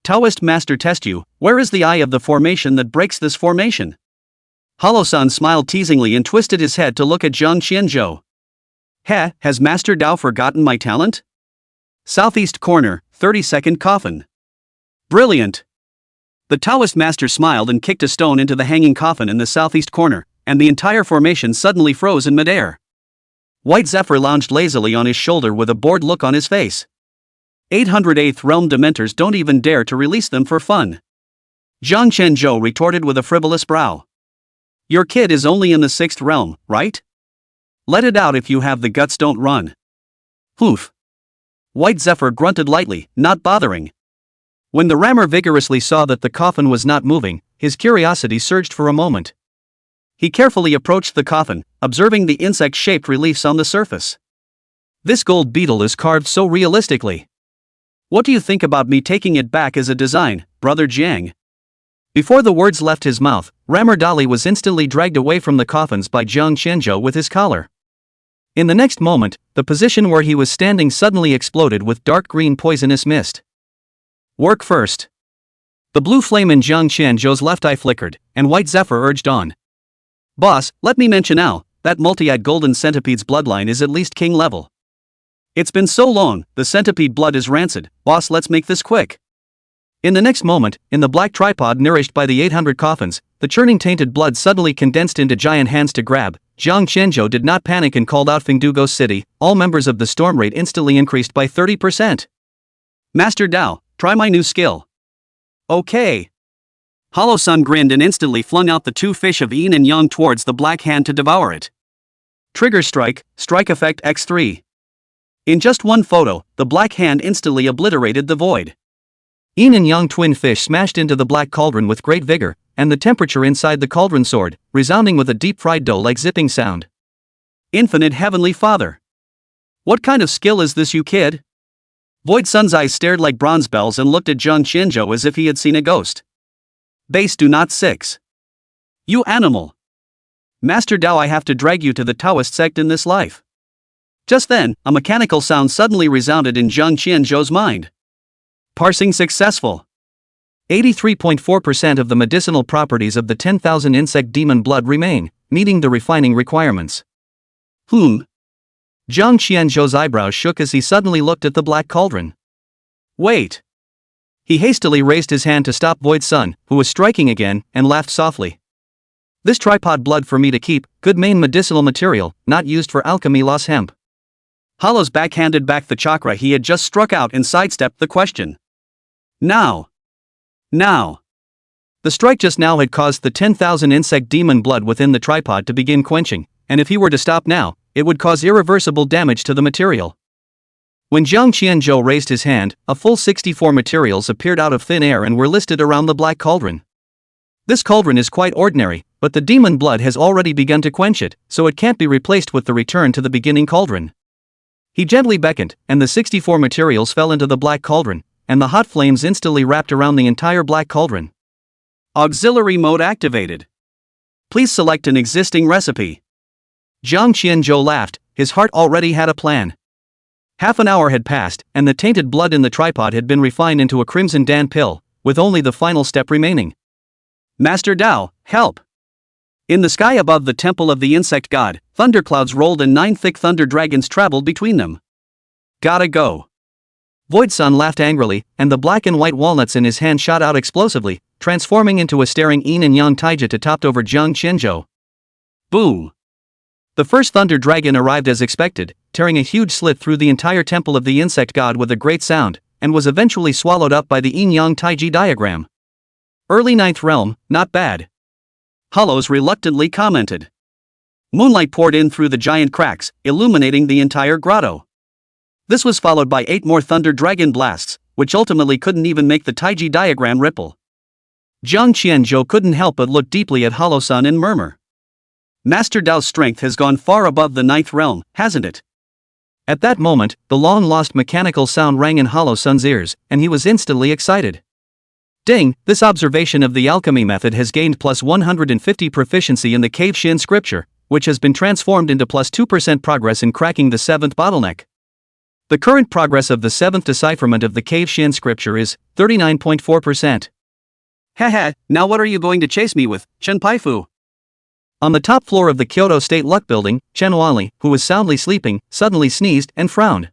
Taoist Master Testu, where is the eye of the formation that breaks this formation? Hollow-Sun smiled teasingly and twisted his head to look at Zhang Qianzhou. Has Master Dao forgotten my talent? Southeast corner, 32nd coffin. Brilliant! The Taoist master smiled and kicked a stone into the hanging coffin in the southeast corner, and the entire formation suddenly froze in midair. White Zephyr lounged lazily on his shoulder with a bored look on his face. 808th Realm Dementors don't even dare to release them for fun. Zhang Qianzhou retorted with a frivolous brow. Your kid is only in the 6th realm, right? Let it out if you have the guts, don't run. Hoof. White Zephyr grunted lightly, not bothering. When the rammer vigorously saw that the coffin was not moving, his curiosity surged for a moment. He carefully approached the coffin, observing the insect-shaped reliefs on the surface. This gold beetle is carved so realistically. What do you think about me taking it back as a design, Brother Jiang? Before the words left his mouth, Rammer Dali was instantly dragged away from the coffins by Zhang Qianzhou with his collar. In the next moment, the position where he was standing suddenly exploded with dark green poisonous mist. Work first. The blue flame in Zhang Qianzhou's left eye flickered, and White Zephyr urged on. Boss, let me mention now, that multi-eyed golden centipede's bloodline is at least king level. It's been so long, the centipede blood is rancid. Boss, let's make this quick. In the next moment, in the black tripod nourished by the 800 coffins, the churning tainted blood suddenly condensed into giant hands to grab. Zhang Qianzhou did not panic and called out Fengdu City. All members of the storm raid instantly increased by 30%. Master Dao, try my new skill. Okay. Hollow-Sun grinned and instantly flung out the 2 fish of yin and yang towards the black hand to devour it. Trigger strike, strike effect X3. In just one photo, the black hand instantly obliterated the void. Yin and yang twin fish smashed into the black cauldron with great vigor, and the temperature inside the cauldron soared, resounding with a deep-fried dough-like zipping sound. Infinite Heavenly Father! What kind of skill is this, you kid? Void Sun's eyes stared like bronze bells and looked at Zhang Qianzhou as if he had seen a ghost. Base do not 6. You animal! Master Dao, I have to drag you to the Taoist sect in this life. Just then, a mechanical sound suddenly resounded in Zhang Qianzhou's mind. Parsing successful. 83.4% of the medicinal properties of the 10,000 insect demon blood remain, meeting the refining requirements. Zhang Qianzhou's eyebrows shook as he suddenly looked at the black cauldron. Wait. He hastily raised his hand to stop Void Sun, who was striking again, and laughed softly. This tripod blood for me to keep, good main medicinal material, not used for alchemy loss hemp. Hollow's backhanded back the chakra he had just struck out and sidestepped the question. Now! Now! The strike just now had caused the 10,000 insect demon blood within the tripod to begin quenching, and if he were to stop now, it would cause irreversible damage to the material. When Jiang Qianzhou raised his hand, a full 64 materials appeared out of thin air and were listed around the black cauldron. This cauldron is quite ordinary, but the demon blood has already begun to quench it, so it can't be replaced with the return to the beginning cauldron. He gently beckoned, and the 64 materials fell into the black cauldron, and the hot flames instantly wrapped around the entire black cauldron. Auxiliary mode activated. Please select an existing recipe. Jiang Qianzhou laughed, his heart already had a plan. Half an hour had passed, and the tainted blood in the tripod had been refined into a crimson dan pill, with only the final step remaining. Master Dao, help! In the sky above the temple of the insect god, thunderclouds rolled and 9 thick thunder dragons traveled between them. Gotta go. Void-Sun laughed angrily, and the black and white walnuts in his hand shot out explosively, transforming into a staring yin and yang taija to topped over Jiang Qianzhou. Boom! The first thunder dragon arrived as expected, tearing a huge slit through the entire temple of the insect god with a great sound, and was eventually swallowed up by the yin-yang taiji diagram. Early 9th realm, not bad. Hollows reluctantly commented. Moonlight poured in through the giant cracks, illuminating the entire grotto. This was followed by 8 more thunder dragon blasts, which ultimately couldn't even make the taiji diagram ripple. Jiang Qianzhou couldn't help but look deeply at Hollow-Sun and murmur. Master Dao's strength has gone far above the 9th realm, hasn't it? At that moment, the long-lost mechanical sound rang in Hollow-Sun's ears, and he was instantly excited. Ding, this observation of the alchemy method has gained plus 150 proficiency in the Cave Shin scripture, which has been transformed into plus 2% progress in cracking the 7th bottleneck. The current progress of the 7th decipherment of the Cave Shin scripture is 39.4%. Haha, now what are you going to chase me with, Chen Paifu? On the top floor of the Kyoto State Luck Building, Chen Wanli, who was soundly sleeping, suddenly sneezed and frowned.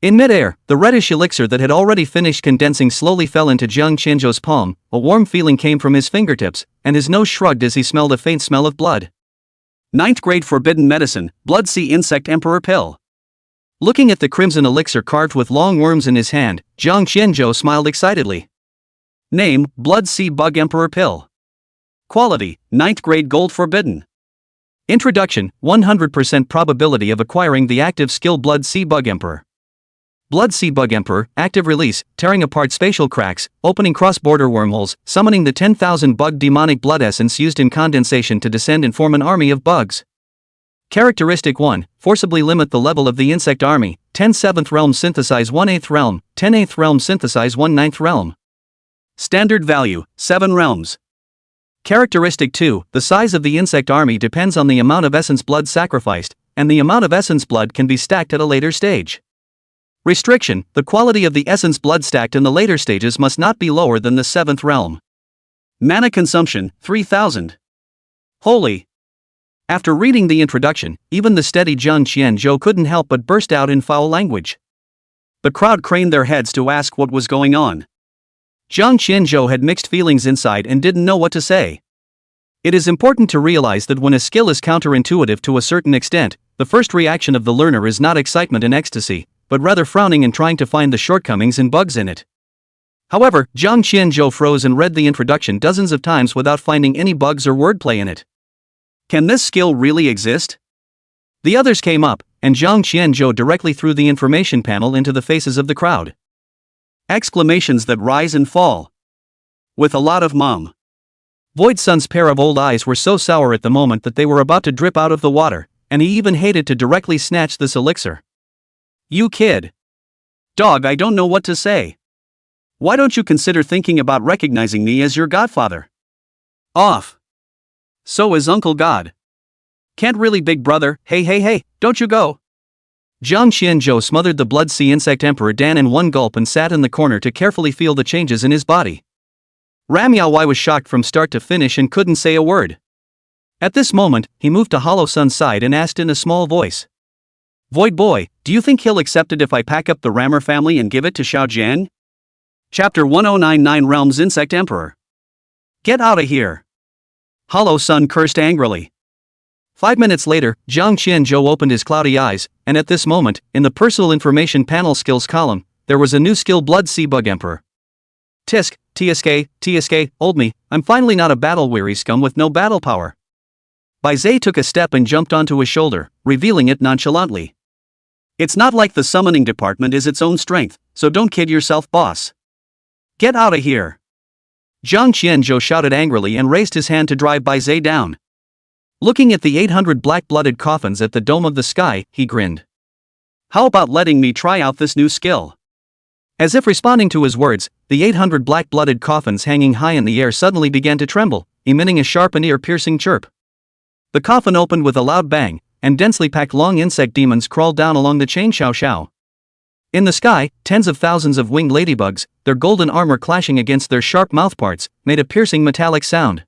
In midair, the reddish elixir that had already finished condensing slowly fell into Jiang Qianzhou's palm, a warm feeling came from his fingertips, and his nose shrugged as he smelled a faint smell of blood. 9th grade forbidden medicine, Blood Sea Insect Emperor Pill. Looking at the crimson elixir carved with long worms in his hand, Jiang Qianzhou smiled excitedly. Name, Blood Sea Bug Emperor Pill. Quality, 9th grade gold forbidden. Introduction, 100% probability of acquiring the active skill Blood Sea Bug Emperor. Blood Sea Bug Emperor, active release, tearing apart spatial cracks, opening cross-border wormholes, summoning the 10,000 bug demonic blood essence used in condensation to descend and form an army of bugs. Characteristic 1, forcibly limit the level of the insect army, 10 7th realm synthesize 1 8th realm, 10 8th realm synthesize 1 9th realm. Standard value, 7 realms. Characteristic 2, the size of the insect army depends on the amount of essence blood sacrificed, and the amount of essence blood can be stacked at a later stage. Restriction, the quality of the essence blood stacked in the later stages must not be lower than the 7th realm. Mana consumption, 3000. Holy! After reading the introduction, even the steady Jiang Qianzhou couldn't help but burst out in foul language. The crowd craned their heads to ask what was going on. Jiang Qianzhou had mixed feelings inside and didn't know what to say. It is important to realize that when a skill is counterintuitive to a certain extent, the first reaction of the learner is not excitement and ecstasy, but rather frowning and trying to find the shortcomings and bugs in it. However, Jiang Qianzhou froze and read the introduction dozens of times without finding any bugs or wordplay in it. Can this skill really exist? The others came up, and Jiang Qianzhou directly threw the information panel into the faces of the crowd. Exclamations that rise and fall. With a lot of mom. Void-Sun's pair of old eyes were so sour at the moment that they were about to drip out of the water, and he even hated to directly snatch this elixir. You kid. Dog, I don't know what to say. Why don't you consider thinking about recognizing me as your godfather? Off. So is Uncle God. Can't really, big brother, hey, don't you go. Jiang Qianzhou smothered the Blood Sea Insect Emperor Dan in one gulp and sat in the corner to carefully feel the changes in his body. Ram Yaowai was shocked from start to finish and couldn't say a word. At this moment, he moved to Hollow-Sun's side and asked in a small voice. Void Boy, do you think he'll accept it if I pack up the Rammer family and give it to Xiao Jian? Chapter 1099 Realms Insect Emperor. Get out of here. Hollow-Sun cursed angrily. 5 minutes later, Jiang Qianzhou opened his cloudy eyes, and at this moment, in the personal information panel skills column, there was a new skill Blood Sea Bug Emperor. Tisk, TSK, old me, I'm finally not a battle-weary scum with no battle power. Baizé took a step and jumped onto his shoulder, revealing it nonchalantly. It's not like the summoning department is its own strength, so don't kid yourself, boss. Get outta here. Zhang Qianzhou shouted angrily and raised his hand to drive Baizé down. Looking at the 800 black-blooded coffins at the dome of the sky, he grinned. How about letting me try out this new skill? As if responding to his words, the 800 black-blooded coffins hanging high in the air suddenly began to tremble, emitting a sharp and ear-piercing chirp. The coffin opened with a loud bang, and densely packed long insect demons crawled down along the chain. Xiao Xiao. In the sky, tens of thousands of winged ladybugs, their golden armor clashing against their sharp mouthparts, made a piercing metallic sound.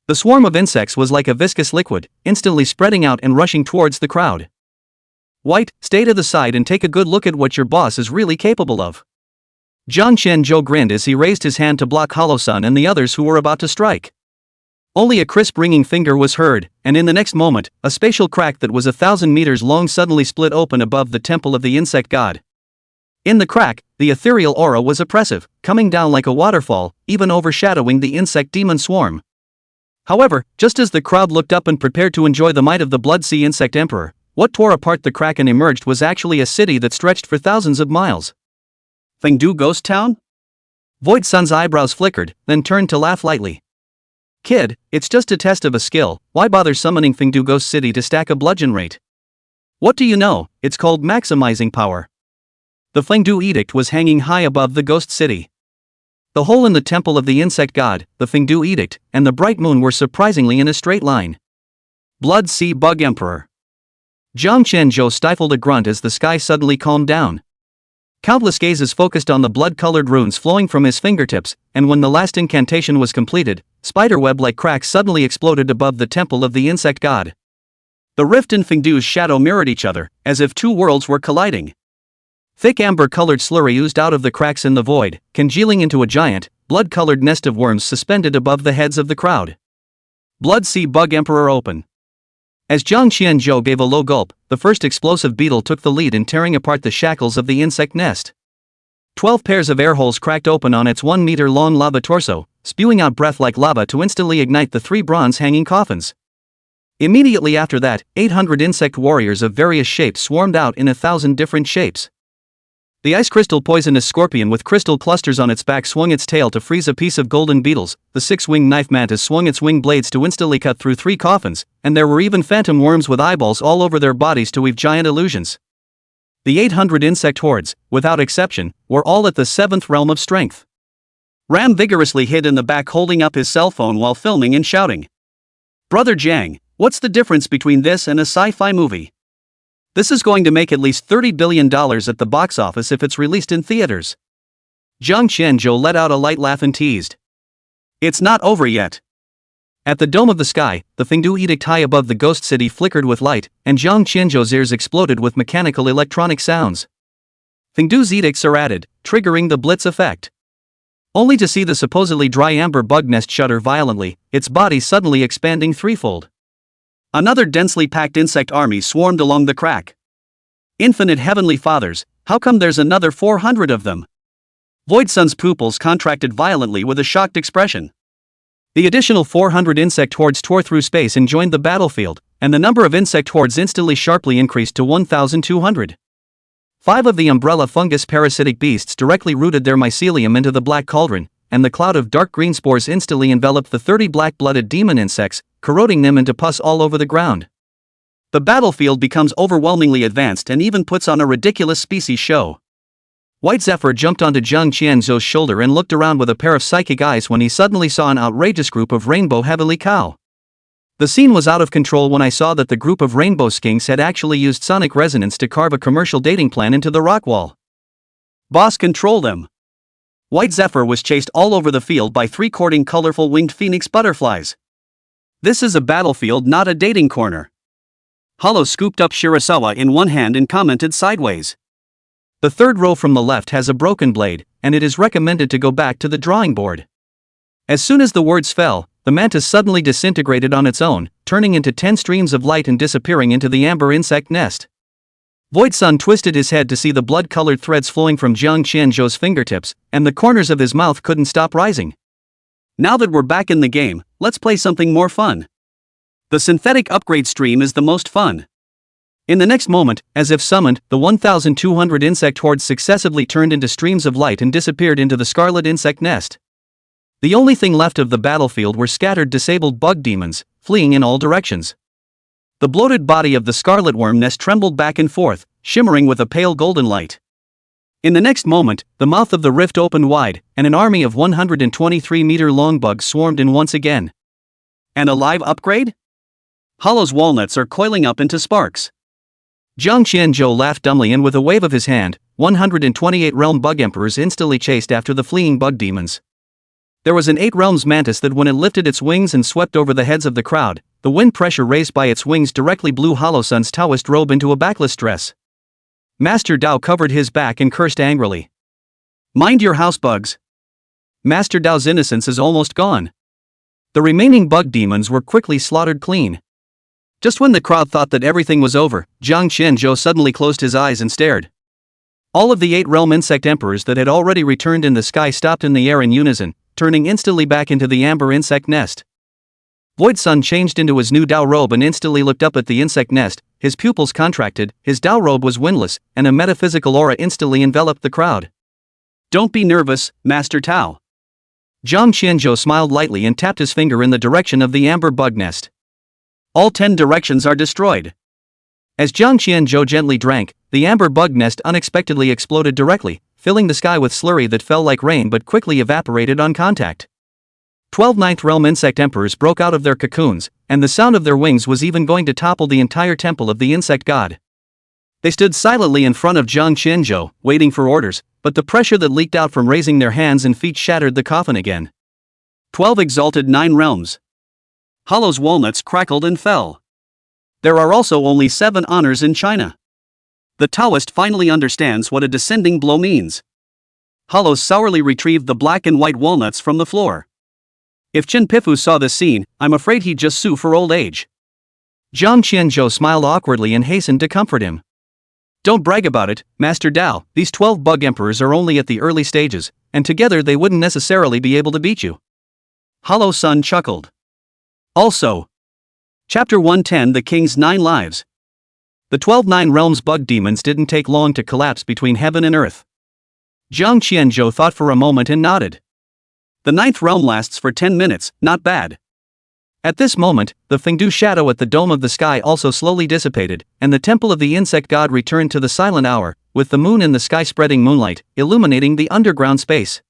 The swarm of insects was like a viscous liquid, instantly spreading out and rushing towards the crowd. White, stay to the side and take a good look at what your boss is really capable of. Zhang Qianzhou grinned as he raised his hand to block Hollow Sun and the others who were about to strike. Only a crisp ringing finger was heard, and in the next moment, a spatial crack that was 1,000 meters long suddenly split open above the temple of the insect god. In the crack, the ethereal aura was oppressive, coming down like a waterfall, even overshadowing the insect demon swarm. However, just as the crowd looked up and prepared to enjoy the might of the Blood Sea Insect Emperor, what tore apart the crack and emerged was actually a city that stretched for thousands of miles. Fengdu Ghost Town? Void Sun's eyebrows flickered, then turned to laugh lightly. Kid, it's just a test of a skill, why bother summoning Fengdu Ghost City to stack a bludgeon rate? What do you know, it's called maximizing power. The Fengdu Edict was hanging high above the Ghost City. The hole in the temple of the insect god, the Fengdu Edict, and the bright moon were surprisingly in a straight line. Blood Sea Bug Emperor. Zhang Qianzhou stifled a grunt as the sky suddenly calmed down. Countless gazes focused on the blood-colored runes flowing from his fingertips, and when the last incantation was completed, spiderweb-like cracks suddenly exploded above the temple of the insect god. The rift in Fengdu's shadow mirrored each other, as if two worlds were colliding. Thick amber-colored slurry oozed out of the cracks in the void, congealing into a giant, blood-colored nest of worms suspended above the heads of the crowd. Blood Sea Bug Emperor open. As Zhang Qianzhou gave a low gulp, the first explosive beetle took the lead in tearing apart the shackles of the insect nest. 12 pairs of air holes cracked open on its 1-meter-long lava torso, spewing out breath like lava to instantly ignite the 3 bronze-hanging coffins. Immediately after that, 800 insect warriors of various shapes swarmed out in 1,000 different shapes. The ice crystal poisonous scorpion with crystal clusters on its back swung its tail to freeze a piece of golden beetles, the 6-winged knife mantis swung its wing blades to instantly cut through 3 coffins, and there were even phantom worms with eyeballs all over their bodies to weave giant illusions. The 800 insect hordes, without exception, were all at the 7th realm of strength. Ram vigorously hid in the back holding up his cell phone while filming and shouting. Brother Jiang, what's the difference between this and a sci-fi movie? This is going to make at least $30 billion at the box office if it's released in theaters. Zhang Qianzhou let out a light laugh and teased. It's not over yet. At the dome of the sky, the Fengdu Edict high above the ghost city flickered with light, and Zhang Qianzhou's ears exploded with mechanical electronic sounds. Fengdu's edicts are added, triggering the blitz effect. Only to see the supposedly dry amber bug nest shudder violently, its body suddenly expanding threefold. Another densely packed insect army swarmed along the crack. Infinite heavenly fathers, how come there's another 400 of them? Void Sun's pupils contracted violently with a shocked expression. The additional 400 insect hordes tore through space and joined the battlefield, and the number of insect hordes instantly sharply increased to 1,200. 5 of the umbrella fungus parasitic beasts directly rooted their mycelium into the black cauldron, and the cloud of dark green spores instantly enveloped the 30 black-blooded demon insects, corroding them into pus all over the ground. The battlefield becomes overwhelmingly advanced and even puts on a ridiculous species show. White Zephyr jumped onto Zhang Qianzhou's shoulder and looked around with a pair of psychic eyes when he suddenly saw an outrageous group of rainbow heavenly cow. The scene was out of control when I saw that the group of rainbow skinks had actually used sonic resonance to carve a commercial dating plan into the rock wall. Boss, control them. White Zephyr was chased all over the field by 3 courting colorful winged phoenix butterflies. This is a battlefield, not a dating corner. Hollow scooped up Shirasawa in one hand and commented sideways. The 3rd row from the left has a broken blade, and it is recommended to go back to the drawing board. As soon as the words fell, the mantis suddenly disintegrated on its own, turning into 10 streams of light and disappearing into the amber insect nest. Void Sun twisted his head to see the blood-colored threads flowing from Jiang Qianzhou's fingertips, and the corners of his mouth couldn't stop rising. Now that we're back in the game, let's play something more fun. The synthetic upgrade stream is the most fun. In the next moment, as if summoned, the 1,200 insect hordes successively turned into streams of light and disappeared into the scarlet insect nest. The only thing left of the battlefield were scattered disabled bug demons, fleeing in all directions. The bloated body of the scarlet worm nest trembled back and forth, shimmering with a pale golden light. In the next moment, the mouth of the rift opened wide, and an army of 123-meter-long bugs swarmed in once again. And a live upgrade? Hollow's walnuts are coiling up into sparks. Jiang Qianzhou laughed dumbly, and with a wave of his hand, 128 realm bug emperors instantly chased after the fleeing bug demons. There was an 8 realms mantis that when it lifted its wings and swept over the heads of the crowd, the wind pressure raised by its wings directly blew Hollow Sun's Taoist robe into a backless dress. Master Dao covered his back and cursed angrily. Mind your house, bugs. Master Dao's innocence is almost gone. The remaining bug demons were quickly slaughtered clean. Just when the crowd thought that everything was over, Jiang Qianzhou suddenly closed his eyes and stared. All of the 8 realm insect emperors that had already returned in the sky stopped in the air in unison, turning instantly back into the amber insect nest. Void Sun changed into his new Dao robe and instantly looked up at the insect nest. His pupils contracted, his Dao robe was windless, and a metaphysical aura instantly enveloped the crowd. Don't be nervous, Master Tao. Jiang Qianzhou smiled lightly and tapped his finger in the direction of the amber bug nest. All 10 directions are destroyed. As Jiang Qianzhou gently drank, the amber bug nest unexpectedly exploded directly, filling the sky with slurry that fell like rain but quickly evaporated on contact. 12 ninth realm insect emperors broke out of their cocoons, and the sound of their wings was even going to topple the entire temple of the insect god. They stood silently in front of Jiang Qianzhou, waiting for orders, but the pressure that leaked out from raising their hands and feet shattered the coffin again. 12 exalted 9 realms. Hollow's walnuts crackled and fell. There are also only 7 honors in China. The Taoist finally understands what a descending blow means. Hollow sourly retrieved the black and white walnuts from the floor. If Chen Pifu saw this scene, I'm afraid he'd just sue for old age. Jiang Qianzhou smiled awkwardly and hastened to comfort him. Don't brag about it, Master Dao, these 12 bug emperors are only at the early stages, and together they wouldn't necessarily be able to beat you. Hollow Sun chuckled. Also. Chapter 110 The King's 9 Lives. The 12 Nine Realms bug demons didn't take long to collapse between heaven and earth. Jiang Qianzhou thought for a moment and nodded. The 9th realm lasts for 10 minutes, not bad. At this moment, the Fengdu shadow at the dome of the sky also slowly dissipated, and the temple of the insect god returned to the silent hour, with the moon in the sky spreading moonlight, illuminating the underground space.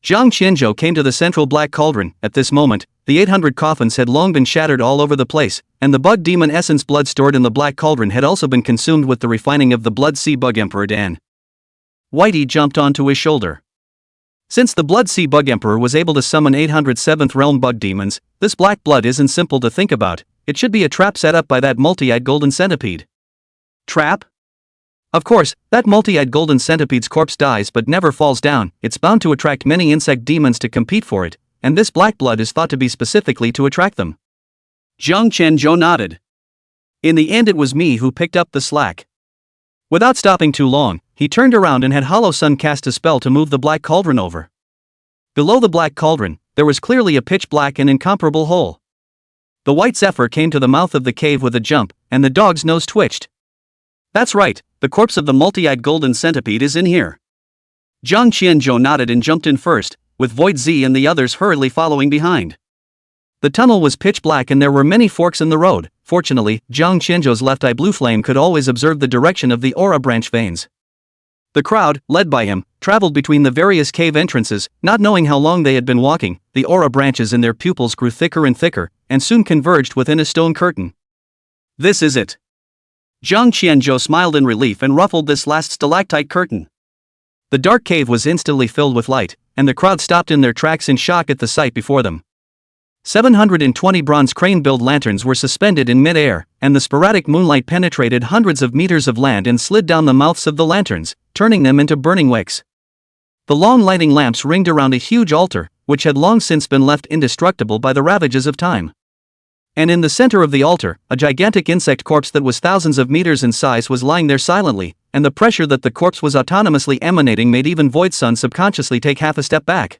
Jiang Qianzhou came to the central black cauldron. At this moment, the 800 coffins had long been shattered all over the place, and the bug demon essence blood stored in the black cauldron had also been consumed with the refining of the Blood Sea Bug Emperor Dan. Whitey jumped onto his shoulder. Since the Blood Sea Bug Emperor was able to summon 807th realm bug demons, this black blood isn't simple to think about. It should be a trap set up by that multi-eyed golden centipede. Trap? Of course, that multi-eyed golden centipede's corpse dies but never falls down. It's bound to attract many insect demons to compete for it, and this black blood is thought to be specifically to attract them. Jiang Qianzhou nodded. In the end, it was me who picked up the slack. Without stopping too long, he turned around and had Hollow Sun cast a spell to move the black cauldron over. Below the black cauldron, there was clearly a pitch-black and incomparable hole. The white zephyr came to the mouth of the cave with a jump, and the dog's nose twitched. That's right, the corpse of the multi-eyed golden centipede is in here. Jiang Qianzhou nodded and jumped in first, with Void Z and the others hurriedly following behind. The tunnel was pitch black and there were many forks in the road. Fortunately, Jiang Qianzhou's left eye blue flame could always observe the direction of the aura branch veins. The crowd, led by him, traveled between the various cave entrances, not knowing how long they had been walking. The aura branches in their pupils grew thicker and thicker, and soon converged within a stone curtain. This is it. Jiang Qianzhou smiled in relief and ruffled this last stalactite curtain. The dark cave was instantly filled with light, and the crowd stopped in their tracks in shock at the sight before them. 720 bronze crane-built lanterns were suspended in mid-air, and the sporadic moonlight penetrated hundreds of meters of land and slid down the mouths of the lanterns, turning them into burning wicks. The long lighting lamps ringed around a huge altar, which had long since been left indestructible by the ravages of time. And in the center of the altar, a gigantic insect corpse that was thousands of meters in size was lying there silently, and the pressure that the corpse was autonomously emanating made even Void Sun subconsciously take half a step back.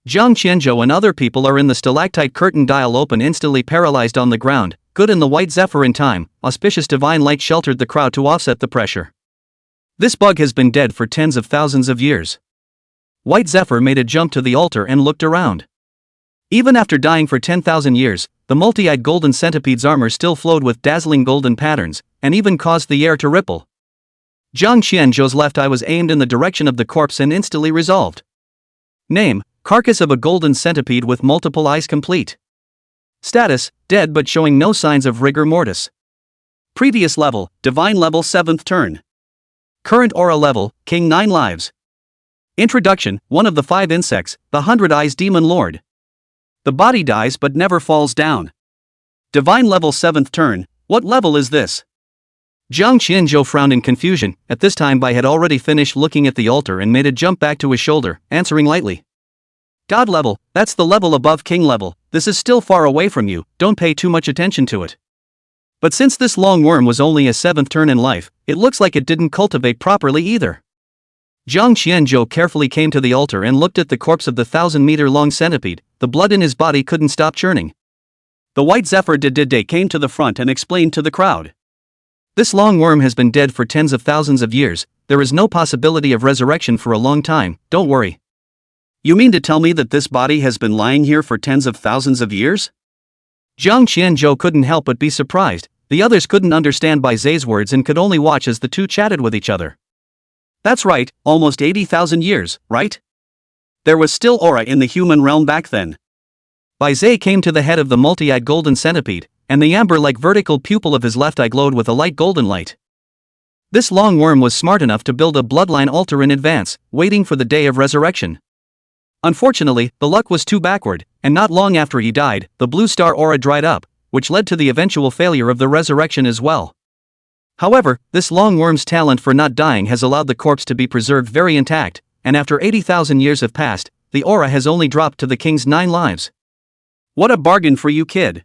Jiang Qianzhou and other people are in the stalactite curtain dial open, instantly paralyzed on the ground. Good in the white zephyr in time, auspicious divine light sheltered the crowd to offset the pressure. This bug has been dead for tens of thousands of years. White Zephyr made a jump to the altar and looked around. Even after dying for 10,000 years, the multi-eyed golden centipede's armor still flowed with dazzling golden patterns, and even caused the air to ripple. Jiang Qianzhou's left eye was aimed in the direction of the corpse and instantly resolved. Name: carcass of a golden centipede with multiple eyes complete. Status: dead but showing no signs of rigor mortis. Previous level: divine level 7th turn. Current aura level: King 9 lives. Introduction: one of the 5 insects, the 100 Eyes Demon Lord. The body dies but never falls down. Divine level 7th turn. What level is this? Jiang Qianzhou frowned in confusion. At this time Bai had already finished looking at the altar and made a jump back to his shoulder, answering lightly. God level, that's the level above king level. This is still far away from you, don't pay too much attention to it. But since this long worm was only a 7th turn in life, it looks like it didn't cultivate properly either. Jiang Qianzhou carefully came to the altar and looked at the corpse of the 1,000-meter-long centipede. The blood in his body couldn't stop churning. The White Zephyr Didide came to the front and explained to the crowd. This long worm has been dead for tens of thousands of years. There is no possibility of resurrection for a long time, don't worry. You mean to tell me that this body has been lying here for tens of thousands of years? Jiang Qianzhou couldn't help but be surprised. The others couldn't understand Bai Zai's words and could only watch as the two chatted with each other. That's right, almost 80,000 years, right? There was still aura in the human realm back then. Bai Zai came to the head of the multi-eyed golden centipede, and the amber-like vertical pupil of his left eye glowed with a light golden light. This long worm was smart enough to build a bloodline altar in advance, waiting for the day of resurrection. Unfortunately, the luck was too backward, and not long after he died, the blue star aura dried up, which led to the eventual failure of the resurrection as well. However, this long worm's talent for not dying has allowed the corpse to be preserved very intact, and after 80,000 years have passed, the aura has only dropped to the king's 9 lives. What a bargain for you, kid.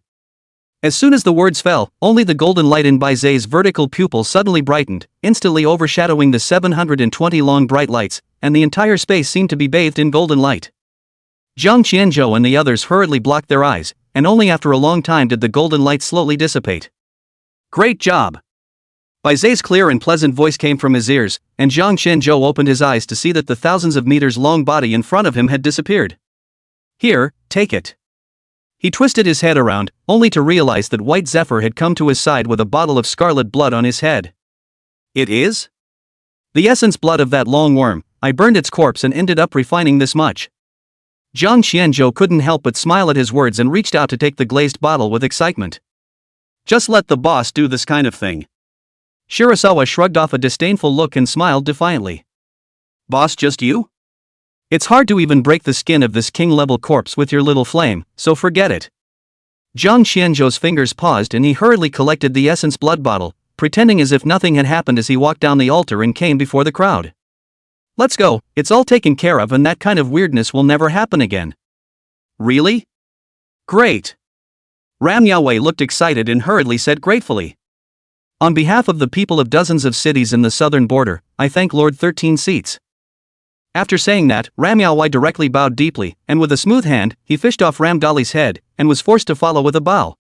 As soon as the words fell, only the golden light in Bai Zai's vertical pupil suddenly brightened, instantly overshadowing the 720 long bright lights, and the entire space seemed to be bathed in golden light. Jiang Qianzhou and the others hurriedly blocked their eyes, and only after a long time did the golden light slowly dissipate. Great job! Bai Zai's clear and pleasant voice came from his ears, and Jiang Qianzhou opened his eyes to see that the thousands of meters long body in front of him had disappeared. Here, take it. He twisted his head around, only to realize that White Zephyr had come to his side with a bottle of scarlet blood on his head. It is? The essence blood of that long worm. I burned its corpse and ended up refining this much. Jiang Qianzhou couldn't help but smile at his words and reached out to take the glazed bottle with excitement. Just let the boss do this kind of thing. Shirasawa shrugged off a disdainful look and smiled defiantly. Boss, just you? It's hard to even break the skin of this king-level corpse with your little flame, so forget it. Jiang Qianzhou's fingers paused and he hurriedly collected the essence blood bottle, pretending as if nothing had happened as he walked down the altar and came before the crowd. Let's go, it's all taken care of and that kind of weirdness will never happen again. Really? Great. Ram Yaowei looked excited and hurriedly said gratefully. On behalf of the people of dozens of cities in the southern border, I thank Lord 13 Seats. After saying that, Ram Yaowei directly bowed deeply, and with a smooth hand, he fished off Ram Dali's head, and was forced to follow with a bow.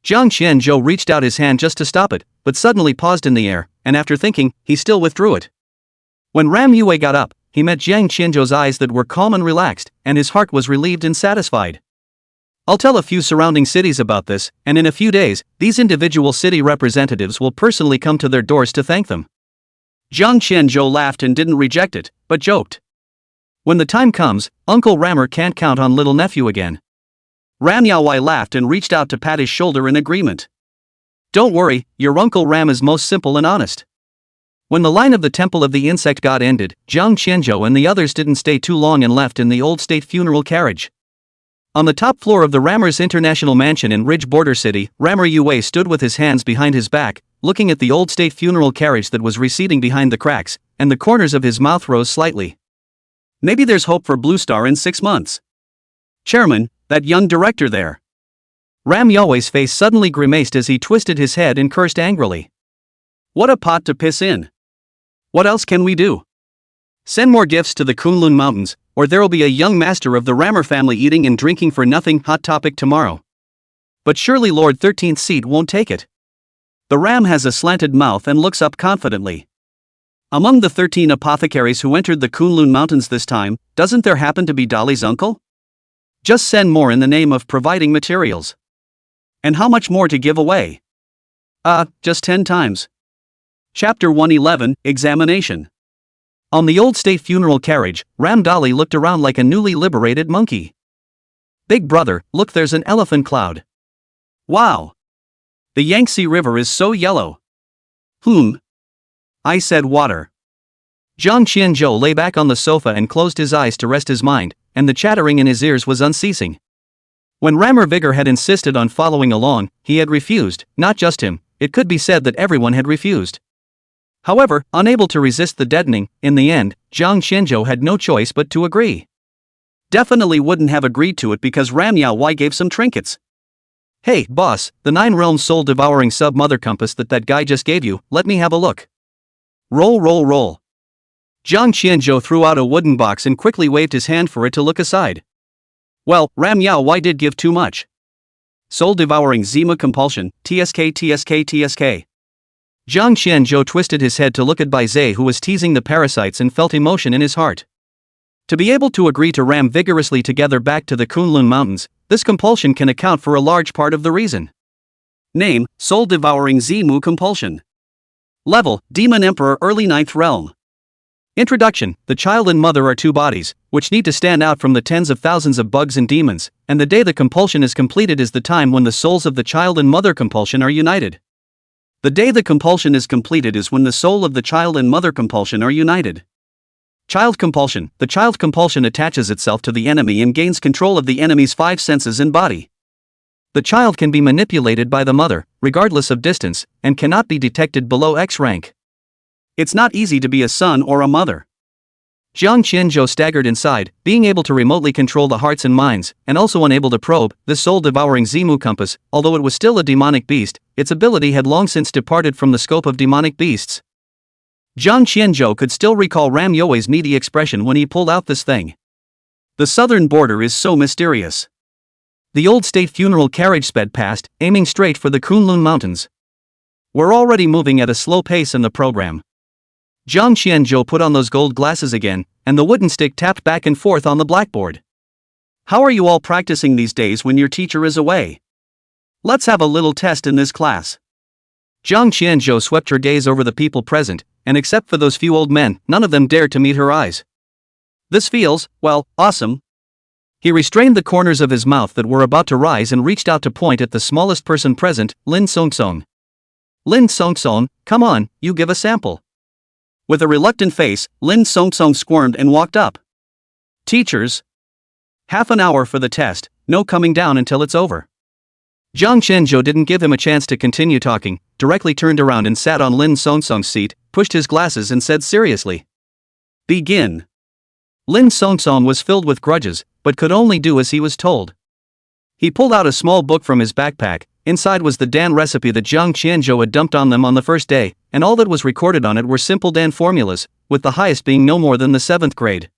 Jiang Qianzhou reached out his hand just to stop it, but suddenly paused in the air, and after thinking, he still withdrew it. When Ram Yue got up, he met Jiang Qianzhou's eyes that were calm and relaxed, and his heart was relieved and satisfied. I'll tell a few surrounding cities about this, and in a few days, these individual city representatives will personally come to their doors to thank them. Jiang Qianzhou laughed and didn't reject it, but joked. When the time comes, Uncle Rammer can't count on little nephew again. Ram Yaowei laughed and reached out to pat his shoulder in agreement. Don't worry, your Uncle Ram is most simple and honest. When the line of the Temple of the Insect God ended, Jiang Qianzhou and the others didn't stay too long and left in the old state funeral carriage. On the top floor of the Rammer's International Mansion in Ridge Border City, Rammer Yue stood with his hands behind his back, looking at the old state funeral carriage that was receding behind the cracks, and the corners of his mouth rose slightly. Maybe there's hope for Blue Star in 6 months. Chairman, that young director there. Ram Yaowei's face suddenly grimaced as he twisted his head and cursed angrily. What a pot to piss in. What else can we do? Send more gifts to the Kunlun Mountains, or there'll be a young master of the Rammer family eating and drinking for nothing. Hot topic tomorrow. But surely Lord 13th Seat won't take it. The Ram has a slanted mouth and looks up confidently. Among the 13 apothecaries who entered the Kunlun Mountains this time, doesn't there happen to be Dolly's uncle? Just send more in the name of providing materials. And how much more to give away? Just 10 times. Chapter 111, Examination. On the old state funeral carriage, Ram Dolly looked around like a newly liberated monkey. Big brother, look, there's an elephant cloud. Wow! The Yangtze River is so yellow. I said water. Zhang Qianzhou lay back on the sofa and closed his eyes to rest his mind, and the chattering in his ears was unceasing. When Rammer Vigor had insisted on following along, he had refused. Not just him, it could be said that everyone had refused. However, unable to resist the deadening, in the end, Zhang Qianzhou had no choice but to agree. Definitely wouldn't have agreed to it because Ram Yaowei gave some trinkets. Hey, boss, the 9 realms soul-devouring sub-mother compass that guy just gave you, let me have a look. Roll. Zhang Qianzhou threw out a wooden box and quickly waved his hand for it to look aside. Well, Ram Yaowei did give too much. Soul-devouring Zima compulsion, TSK. Zhang Qianzhou twisted his head to look at Bai Zhe, who was teasing the parasites, and felt emotion in his heart. To be able to agree to ram vigorously together back to the Kunlun Mountains, this compulsion can account for a large part of the reason. Name, Soul-devouring Zimu compulsion. Level, Demon Emperor Early 9th Realm. Introduction, the child and mother are 2 bodies, which need to stand out from the tens of thousands of bugs and demons, and the day the compulsion is completed is the time when the souls of the child and mother compulsion are united. The day the compulsion is completed is when the soul of the child and mother compulsion are united. Child compulsion, the child compulsion attaches itself to the enemy and gains control of the enemy's 5 senses and body. The child can be manipulated by the mother, regardless of distance, and cannot be detected below X rank. It's not easy to be a son or a mother. Zhang Qianzhou staggered inside, being able to remotely control the hearts and minds, and also unable to probe the soul-devouring Zimu compass. Although it was still a demonic beast, its ability had long since departed from the scope of demonic beasts. Zhang Qianzhou could still recall Ram Yaowei's meaty expression when he pulled out this thing. The southern border is so mysterious. The old state funeral carriage sped past, aiming straight for the Kunlun Mountains. We're already moving at a slow pace in the program. Zhang Qianzhou put on those gold glasses again, and the wooden stick tapped back and forth on the blackboard. How are you all practicing these days when your teacher is away? Let's have a little test in this class. Zhang Qianzhou swept her gaze over the people present, and except for those few old men, none of them dared to meet her eyes. This feels, well, awesome. He restrained the corners of his mouth that were about to rise and reached out to point at the smallest person present, Lin Songsong. Lin Songsong, come on, you give a sample. With a reluctant face, Lin Songsong squirmed and walked up. Teachers. Half an hour for the test, no coming down until it's over. Zhang Qianzhou didn't give him a chance to continue talking, directly turned around and sat on Lin Songsong's seat, pushed his glasses and said seriously. Begin. Lin Songsong was filled with grudges, but could only do as he was told. He pulled out a small book from his backpack. Inside was the Dan recipe that Zhang Qianzhou had dumped on them on the first day, and all that was recorded on it were simple Dan formulas, with the highest being no more than the 7th grade.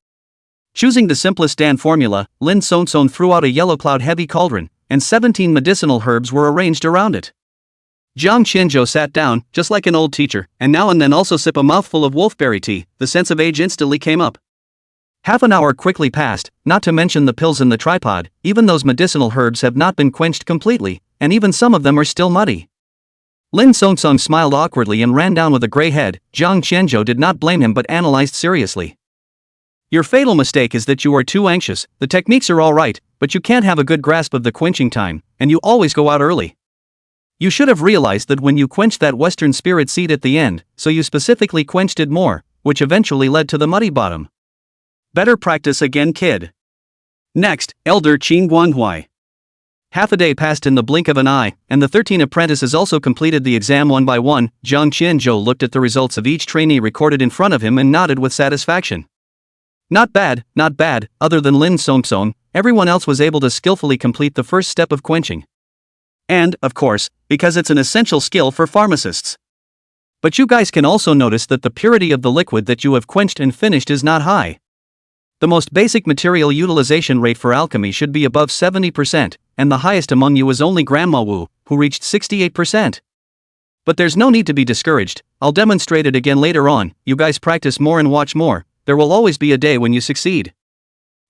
Choosing the simplest Dan formula, Lin Songsong threw out a yellow cloud-heavy cauldron, and 17 medicinal herbs were arranged around it. Zhang Qianzhou sat down, just like an old teacher, and now and then also sip a mouthful of wolfberry tea. The sense of age instantly came up. Half an hour quickly passed, not to mention the pills in the tripod. Even those medicinal herbs have not been quenched completely, and even some of them are still muddy. Lin Songsong smiled awkwardly and ran down with a gray head. Zhang Qianzhou did not blame him but analyzed seriously. Your fatal mistake is that you are too anxious. The techniques are all right, but you can't have a good grasp of the quenching time, and you always go out early. You should have realized that when you quenched that Western spirit seed at the end, so you specifically quenched it more, which eventually led to the muddy bottom. Better practice again, kid. Next, Elder Qin Guanhui. Half a day passed in the blink of an eye, and the 13 apprentices also completed the exam one by one. Zhang Qianzhou looked at the results of each trainee recorded in front of him and nodded with satisfaction. Not bad, not bad. Other than Lin Songsong, everyone else was able to skillfully complete the first step of quenching. And, of course, because it's an essential skill for pharmacists. But you guys can also notice that the purity of the liquid that you have quenched and finished is not high. The most basic material utilization rate for alchemy should be above 70%, and the highest among you is only Grandma Wu, who reached 68%. But there's no need to be discouraged, I'll demonstrate it again later on, you guys practice more and watch more, there will always be a day when you succeed.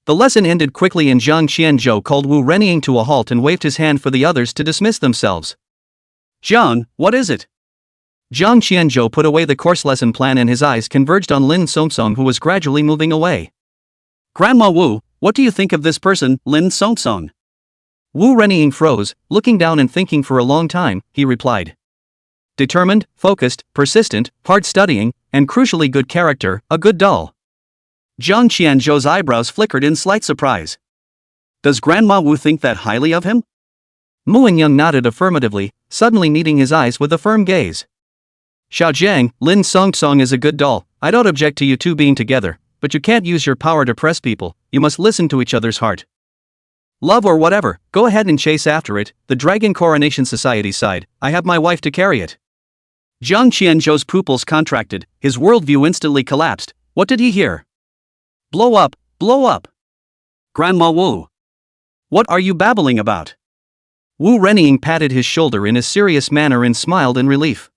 The lesson ended quickly and Zhang Qianzhou called Wu Renying to a halt and waved his hand for the others to dismiss themselves. Zhang, what is it? Zhang Qianzhou put away the course lesson plan and his eyes converged on Lin Songsong, who was gradually moving away. Grandma Wu, what do you think of this person, Lin Songsong? Wu Renying froze, looking down and thinking for a long time, he replied. Determined, focused, persistent, hard studying, and crucially good character, a good doll. Zhang Qianzhou's eyebrows flickered in slight surprise. Does Grandma Wu think that highly of him? Mu Wengyang nodded affirmatively, suddenly meeting his eyes with a firm gaze. Xiaojiang, Lin Songsong is a good doll, I don't object to you two being together, but you can't use your power to press people, you must listen to each other's heart. Love or whatever, go ahead and chase after it, the Dragon Coronation Society side, I have my wife to carry it. Zhang Qianzhou's pupils contracted, his worldview instantly collapsed. What did he hear? Blow up, blow up. Grandma Wu. What are you babbling about? Wu Renying patted his shoulder in a serious manner and smiled in relief.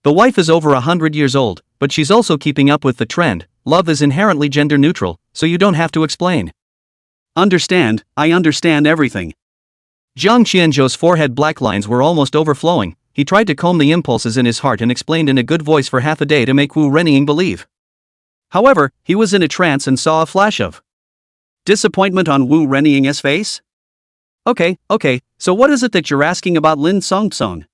The wife is over 100 years old, but she's also keeping up with the trend. Love is inherently gender neutral, so you don't have to explain. Understand, I understand everything. Zhang Qianzhou's forehead black lines were almost overflowing. He tried to calm the impulses in his heart and explained in a good voice for half a day to make Wu Renying believe. However, he was in a trance and saw a flash of disappointment on Wu Renying's face. Okay, so what is it that you're asking about Lin Songsong?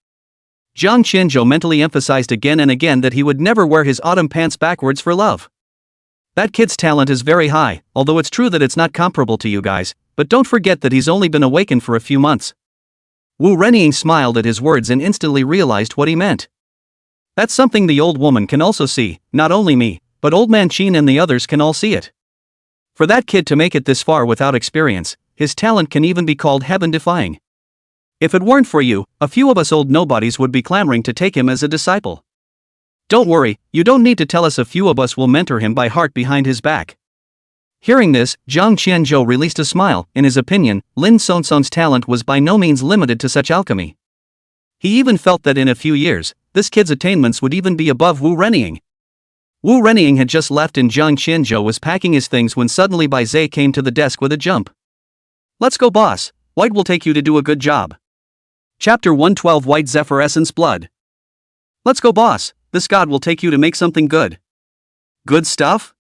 Zhang Qianzhou mentally emphasized again and again that he would never wear his autumn pants backwards for love. That kid's talent is very high, although it's true that it's not comparable to you guys, but don't forget that he's only been awakened for a few months. Wu Renying smiled at his words and instantly realized what he meant. That's something the old woman can also see, not only me, but old man Qin and the others can all see it. For that kid to make it this far without experience, his talent can even be called heaven-defying. If it weren't for you, a few of us old nobodies would be clamoring to take him as a disciple. Don't worry, you don't need to tell us, a few of us will mentor him by heart behind his back. Hearing this, Zhang Qianzhou released a smile. In his opinion, Lin Songsong's talent was by no means limited to such alchemy. He even felt that in a few years, this kid's attainments would even be above Wu Renying. Wu Renying had just left and Zhang Qianzhou was packing his things when suddenly Bai Zhe came to the desk with a jump. Let's go, boss. White will take you to do a good job. Chapter 112, White Zephyr Essence Blood. Let's go, boss. This god will take you to make something good. Good stuff?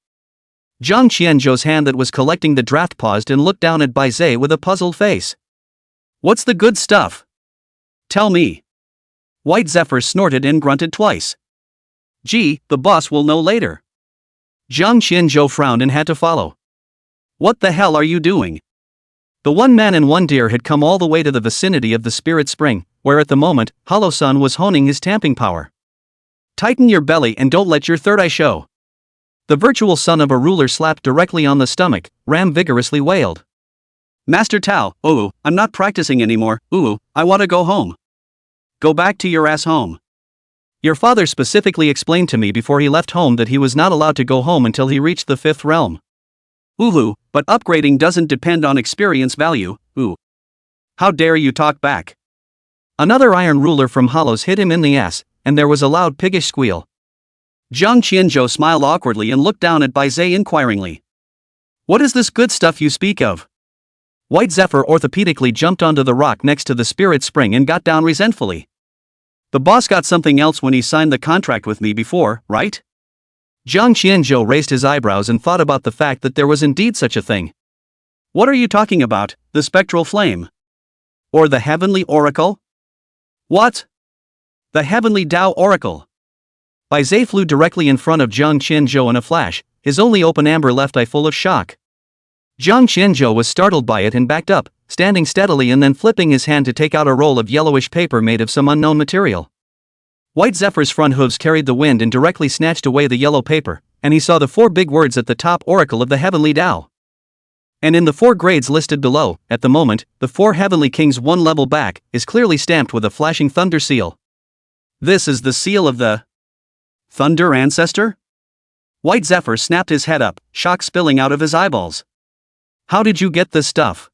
Zhang Qianzhou's hand that was collecting the draft paused and looked down at Bai Zhe with a puzzled face. What's the good stuff? Tell me. White Zephyr snorted and grunted twice. Gee, the boss will know later. Zhang Qianzhou frowned and had to follow. What the hell are you doing? The one man and one deer had come all the way to the vicinity of the Spirit Spring, where at the moment, Hollow Sun was honing his tamping power. Tighten your belly and don't let your third eye show. The virtual son of a ruler slapped directly on the stomach. Ram vigorously wailed. Master Tao, ooh, I'm not practicing anymore, ooh, I want to go home. Go back to your ass home. Your father specifically explained to me before he left home that he was not allowed to go home until he reached the 5th realm. Ooh, but upgrading doesn't depend on experience value, ooh. How dare you talk back? Another iron ruler from Hollows hit him in the ass, and there was a loud piggish squeal. Zhang Qianzhou smiled awkwardly and looked down at Bai Zhe inquiringly. What is this good stuff you speak of? White Zephyr orthopedically jumped onto the rock next to the Spirit Spring and got down resentfully. The boss got something else when he signed the contract with me before, right? Zhang Qianzhou raised his eyebrows and thought about the fact that there was indeed such a thing. What are you talking about, the spectral flame? Or the heavenly oracle? What? The heavenly Tao oracle. Bai Zhe flew directly in front of Zhang Qianzhou in a flash, his only open amber left eye full of shock. Zhang Qianzhou was startled by it and backed up, standing steadily and then flipping his hand to take out a roll of yellowish paper made of some unknown material. White Zephyr's front hooves carried the wind and directly snatched away the yellow paper, and he saw the 4 big words at the top: Oracle of the Heavenly Tao. And in the 4 grades listed below, at the moment, the 4 heavenly kings 1 level back, is clearly stamped with a flashing thunder seal. This is the seal of the Thunder Ancestor? White Zephyr snapped his head up, shock spilling out of his eyeballs. How did you get this stuff?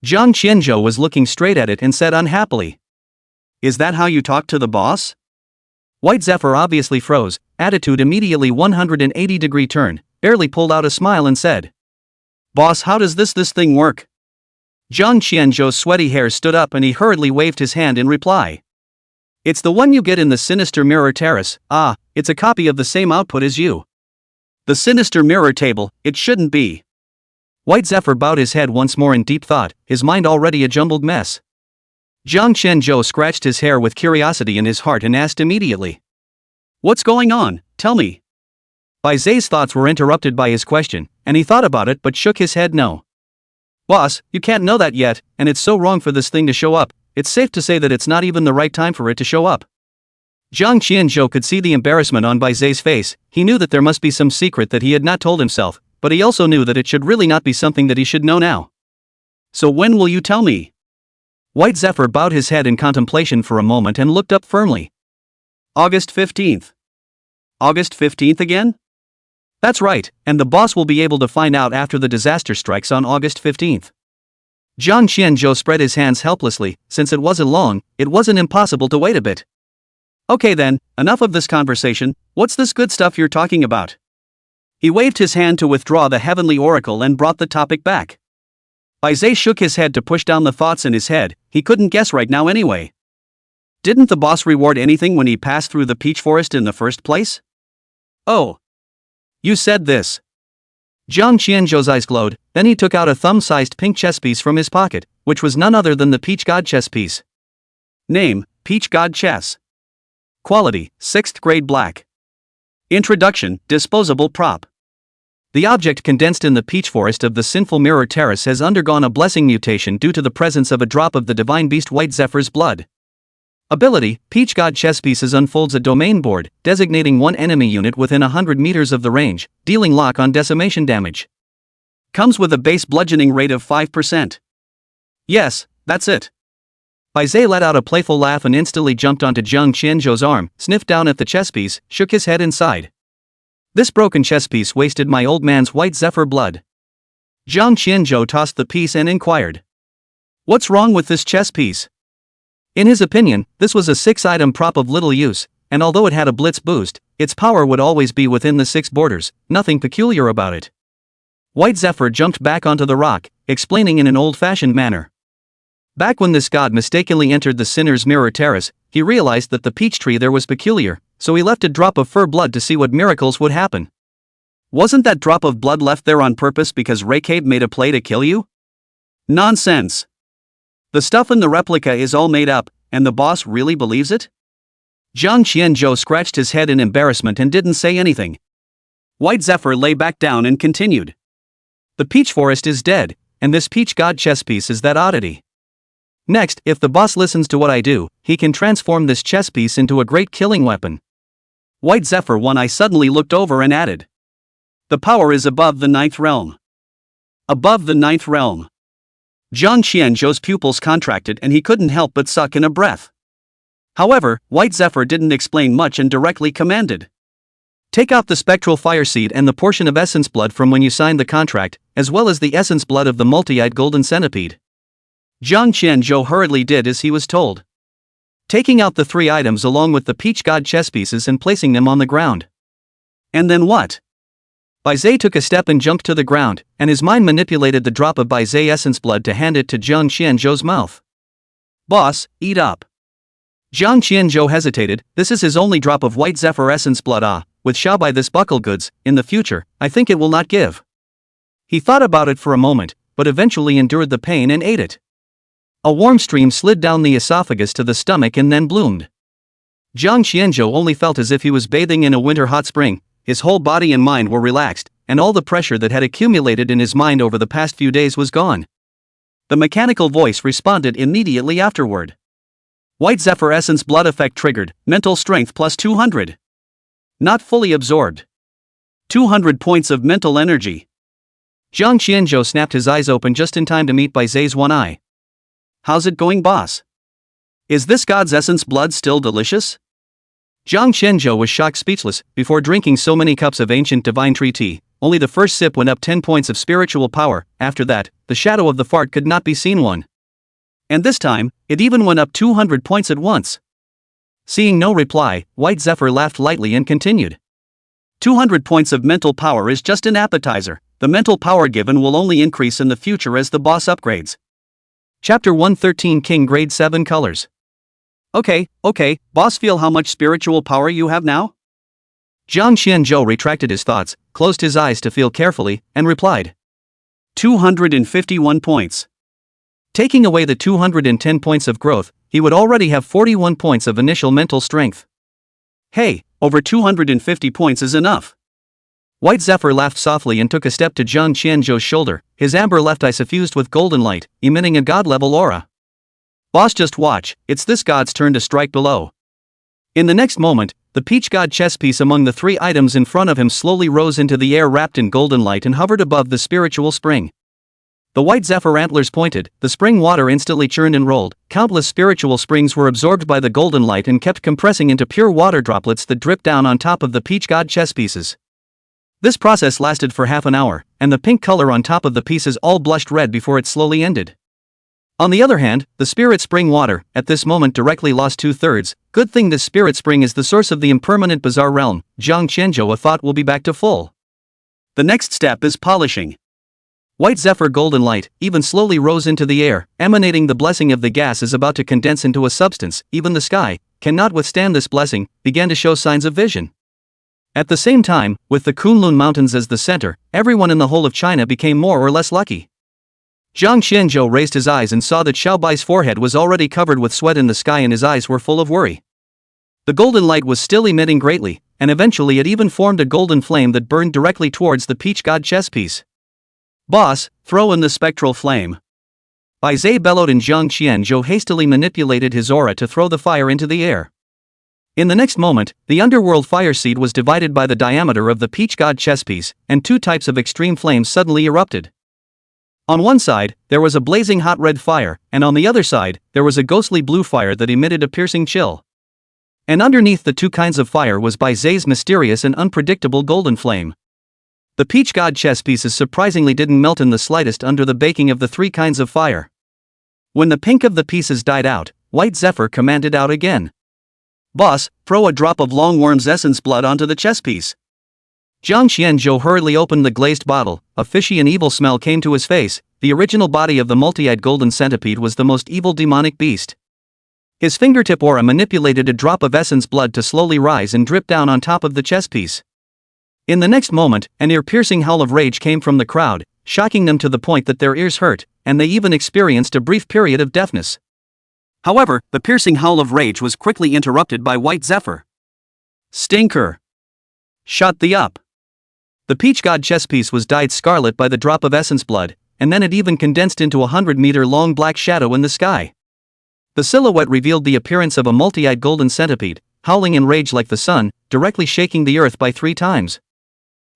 Jiang Qianzhou was looking straight at it and said unhappily. Is that how you talk to the boss? White Zephyr obviously froze, attitude immediately 180-degree turn, barely pulled out a smile and said. Boss, how does this thing work? Jiang Qianzhou's sweaty hair stood up and he hurriedly waved his hand in reply. It's the one you get in the Sinister Mirror Terrace. It's a copy of the same output as you. The Sinister Mirror Table, it shouldn't be. White Zephyr bowed his head once more in deep thought, his mind already a jumbled mess. Jiang Qianzhou scratched his hair with curiosity in his heart and asked immediately. What's going on? Tell me. Bai Zai's thoughts were interrupted by his question, and he thought about it but shook his head no. Boss, you can't know that yet, and it's so wrong for this thing to show up, it's safe to say that it's not even the right time for it to show up. Jiang Qianzhou could see the embarrassment on Bai Zai's face. He knew that there must be some secret that he had not told himself, but he also knew that it should really not be something that he should know now. So when will you tell me? White Zephyr bowed his head in contemplation for a moment and looked up firmly. August 15th. August 15th again? That's right, and the boss will be able to find out after the disaster strikes on August 15th. Jiang Qianzhou spread his hands helplessly. Since it wasn't long, it wasn't impossible to wait a bit. Okay then, enough of this conversation, what's this good stuff you're talking about? He waved his hand to withdraw the heavenly oracle and brought the topic back. Bai Zai shook his head to push down the thoughts in his head. He couldn't guess right now anyway. Didn't the boss reward anything when he passed through the peach forest in the first place? Oh. You said this. Jiang Qianzhou's eyes glowed, then he took out a thumb-sized pink chess piece from his pocket, which was none other than the Peach God chess piece. Name, Peach God Chess. Quality, 6th grade black. Introduction, disposable prop. The object condensed in the peach forest of the sinful Mirror Terrace has undergone a blessing mutation due to the presence of a drop of the divine beast White Zephyr's blood. Ability, Peach God Chess Pieces unfolds a domain board, designating one enemy unit within 100 meters of the range, dealing lock on decimation damage. Comes with a base bludgeoning rate of 5%. Yes, that's it. Bai Zai let out a playful laugh and instantly jumped onto Jiang Qianzhou's arm, sniffed down at the chess piece, shook his head and sighed. This broken chess piece wasted my old man's White Zephyr blood. Jiang Qianzhou tossed the piece and inquired. What's wrong with this chess piece? In his opinion, this was a 6-item prop of little use, and although it had a blitz boost, its power would always be within the 6 borders, nothing peculiar about it. White Zephyr jumped back onto the rock, explaining in an old-fashioned manner. Back when this god mistakenly entered the Sinner's Mirror Terrace, he realized that the peach tree there was peculiar, so he left a drop of fur blood to see what miracles would happen. Wasn't that drop of blood left there on purpose because Recape made a play to kill you? Nonsense. The stuff in the replica is all made up, and the boss really believes it? Jiang Qianzhou scratched his head in embarrassment and didn't say anything. White Zephyr lay back down and continued. The peach forest is dead, and this peach god chess piece is that oddity. Next, if the boss listens to what I do, he can transform this chess piece into a great killing weapon. White Zephyr One Eye suddenly looked over and added. The power is above the 9th realm. Above the 9th realm. Jiang Qianzhou's pupils contracted and he couldn't help but suck in a breath. However, White Zephyr didn't explain much and directly commanded. Take out the spectral fire seed and the portion of essence blood from when you signed the contract, as well as the essence blood of the multi-eyed golden centipede. Jiang Qianzhou hurriedly did as he was told. Taking out the 3 items along with the peach god chess pieces and placing them on the ground. And then what? Bai Zai took a step and jumped to the ground, and his mind manipulated the drop of Bai Zai essence blood to hand it to Jiang Qianzhou's mouth. Boss, eat up. Jiang Qianzhou hesitated. This is his only drop of White Zephyr essence blood. With Xiaobai this buckle goods, in the future, I think it will not give. He thought about it for a moment, but eventually endured the pain and ate it. A warm stream slid down the esophagus to the stomach and then bloomed. Jiang Qianzhou only felt as if he was bathing in a winter hot spring. His whole body and mind were relaxed, and all the pressure that had accumulated in his mind over the past few days was gone. The mechanical voice responded immediately afterward. White Zephyr Essence Blood Effect triggered, mental strength plus 200. Not fully absorbed. 200 points of mental energy. Jiang Qianzhou snapped his eyes open just in time to meet Bai Zai's one eye. "How's it going, boss? Is this god's essence blood still delicious?" Jiang Qianzhou was shocked speechless before drinking so many cups of ancient divine tree tea. Only the first sip went up 10 points of spiritual power. After that, the shadow of the fart could not be seen one. And this time, it even went up 200 points at once. Seeing no reply, White Zephyr laughed lightly and continued. 200 points of mental power is just an appetizer. The mental power given will only increase in the future as the boss upgrades. Chapter 113 King Grade 7 Colors. Okay, boss, feel how much spiritual power you have now? Jiang Qianzhou retracted his thoughts, closed his eyes to feel carefully, and replied. 251 points. Taking away the 210 points of growth, he would already have 41 points of initial mental strength. Hey, over 250 points is enough. White Zephyr laughed softly and took a step to Jiang Qianzhou's shoulder, his amber left eye suffused with golden light, emitting a god-level aura. Boss, just watch, it's this god's turn to strike below. In the next moment, the peach god chess piece among the 3 items in front of him slowly rose into the air wrapped in golden light and hovered above the spiritual spring. The White Zephyr antlers pointed, the spring water instantly churned and rolled. Countless spiritual springs were absorbed by the golden light and kept compressing into pure water droplets that dripped down on top of the peach god chess pieces. This process lasted for half an hour, and the pink color on top of the pieces all blushed red before it slowly ended. On the other hand, the spirit spring water, at this moment directly lost 2/3. Good thing this spirit spring is the source of the impermanent bizarre realm. Jiang Qianzhou thought will be back to full. The next step is polishing. White Zephyr golden light even slowly rose into the air, emanating the blessing of the gas is about to condense into a substance. Even the sky cannot withstand this blessing, began to show signs of vision. At the same time, with the Kunlun Mountains as the center, everyone in the whole of China became more or less lucky. Jiang Qianzhou raised his eyes and saw that Xiao Bai's forehead was already covered with sweat in the sky and his eyes were full of worry. The golden light was still emitting greatly, and eventually it even formed a golden flame that burned directly towards the peach god chess piece. Boss, throw in the spectral flame. Bai Zai bellowed and Jiang Qianzhou hastily manipulated his aura to throw the fire into the air. In the next moment, the underworld fire seed was divided by the diameter of the peach god chess piece, and 2 types of extreme flames suddenly erupted. On one side, there was a blazing hot red fire, and on the other side, there was a ghostly blue fire that emitted a piercing chill. And underneath the 2 kinds of fire was Bai Zai's mysterious and unpredictable golden flame. The peach god chess pieces surprisingly didn't melt in the slightest under the baking of the 3 kinds of fire. When the pink of the pieces died out, White Zephyr commanded out again. Boss, throw a drop of Longworm's essence blood onto the chess piece. Jiang Qianzhou hurriedly opened the glazed bottle. A fishy and evil smell came to his face. The original body of the multi-eyed golden centipede was the most evil demonic beast. His fingertip aura manipulated a drop of essence blood to slowly rise and drip down on top of the chess piece. In the next moment, an ear-piercing howl of rage came from the crowd, shocking them to the point that their ears hurt, and they even experienced a brief period of deafness. However, the piercing howl of rage was quickly interrupted by White Zephyr. Stinker! Shut the up! The peach god chess piece was dyed scarlet by the drop of essence blood, and then it even condensed into a 100-meter-long black shadow in the sky. The silhouette revealed the appearance of a multi-eyed golden centipede, howling in rage like the sun, directly shaking the earth by 3 times.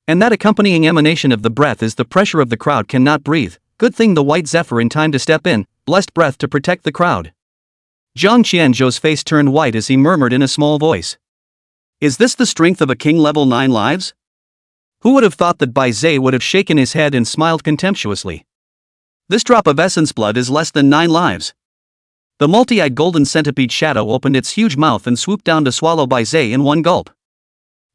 And that accompanying emanation of the breath is the pressure of the crowd cannot breathe. Good thing the White Zephyr in time to step in, blessed breath to protect the crowd. Jiang Qianzhou's face turned white as he murmured in a small voice. Is this the strength of a king level 9 lives? Who would have thought that Bai Zai would have shaken his head and smiled contemptuously? This drop of essence blood is less than 9 lives. The multi-eyed golden centipede shadow opened its huge mouth and swooped down to swallow Bai Zai in one gulp.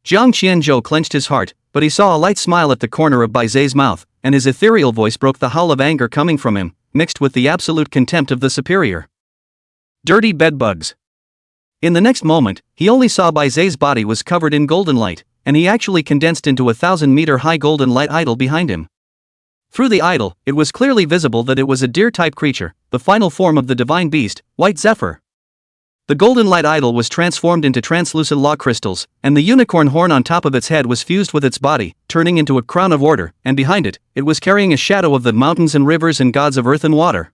Jiang Qianzhou clenched his heart, but he saw a light smile at the corner of Bai Zai's mouth, and his ethereal voice broke the howl of anger coming from him, mixed with the absolute contempt of the superior. Dirty bedbugs. In the next moment, he only saw Bai Zai's body was covered in golden light, and he actually condensed into a 1,000-meter-high golden light idol behind him. Through the idol, it was clearly visible that it was a deer-type creature, the final form of the divine beast, White Zephyr. The golden light idol was transformed into translucent law crystals, and the unicorn horn on top of its head was fused with its body, turning into a crown of order, and behind it, it was carrying a shadow of the mountains and rivers and gods of earth and water.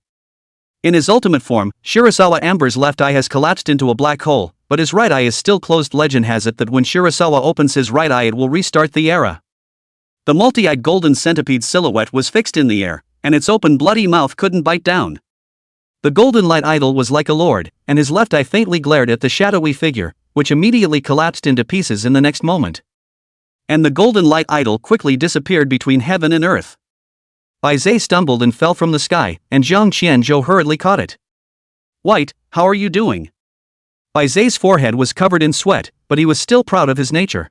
In his ultimate form, Shirasawa Amber's left eye has collapsed into a black hole, but his right eye is still closed. Legend has it that when Shirasawa opens his right eye it will restart the era. The multi-eyed golden centipede's silhouette was fixed in the air, and its open bloody mouth couldn't bite down. The golden light idol was like a lord, and his left eye faintly glared at the shadowy figure, which immediately collapsed into pieces in the next moment. And the golden light idol quickly disappeared between heaven and earth. Bai Zhe stumbled and fell from the sky, and Zhang Qianzhou hurriedly caught it. "White, how are you doing?" Bai Zhe's forehead was covered in sweat, but he was still proud of his nature.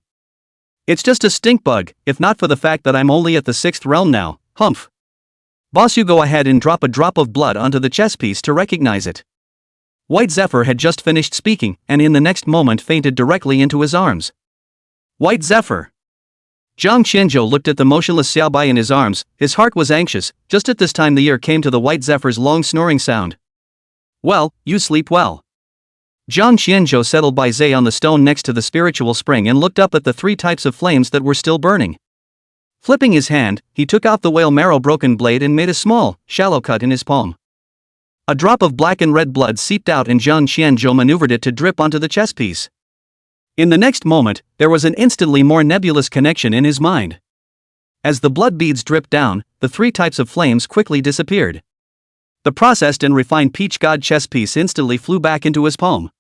"It's just a stink bug, if not for the fact that I'm only at the 6th realm now, humph. Boss, you go ahead and drop a drop of blood onto the chess piece to recognize it." White Zephyr had just finished speaking, and in the next moment fainted directly into his arms. White Zephyr. Zhang Qianzhou looked at the motionless Xiaobai in his arms. His heart was anxious. Just at this time the ear came to the White Zephyr's long snoring sound. "Well, you sleep well." Zhang Qianzhou settled Bai Zhe on the stone next to the spiritual spring and looked up at the 3 types of flames that were still burning. Flipping his hand, he took out the whale marrow broken blade and made a small, shallow cut in his palm. A drop of black and red blood seeped out and Zhang Qianzhou maneuvered it to drip onto the chess piece. In the next moment, there was an instantly more nebulous connection in his mind. As the blood beads dripped down, the 3 types of flames quickly disappeared. The processed and refined peach god chess piece instantly flew back into his palm.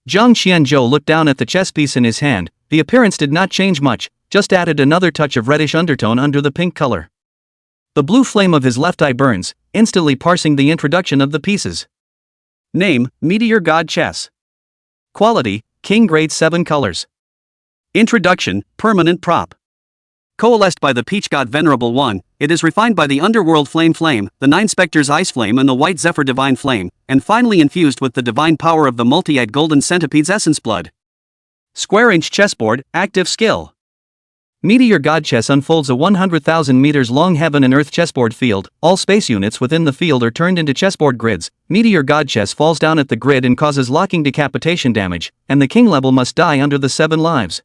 Zhang Qianzhou looked down at the chess piece in his hand. The appearance did not change much, just added another touch of reddish undertone under the pink color. The blue flame of his left eye burns, instantly parsing the introduction of the pieces. Name: Meteor God Chess. Quality: King Grade 7 colors. Introduction: Permanent prop. Coalesced by the Peach God Venerable One, it is refined by the Underworld Flame, the 9 Spectres Ice Flame and the White Zephyr Divine Flame, and finally infused with the divine power of the multi-eyed golden centipede's essence blood. Square-inch chessboard, active skill. Meteor God Chess unfolds a 100,000 meters long heaven and earth chessboard field. All space units within the field are turned into chessboard grids. Meteor God Chess falls down at the grid and causes locking decapitation damage, and the king level must die under the 7 lives.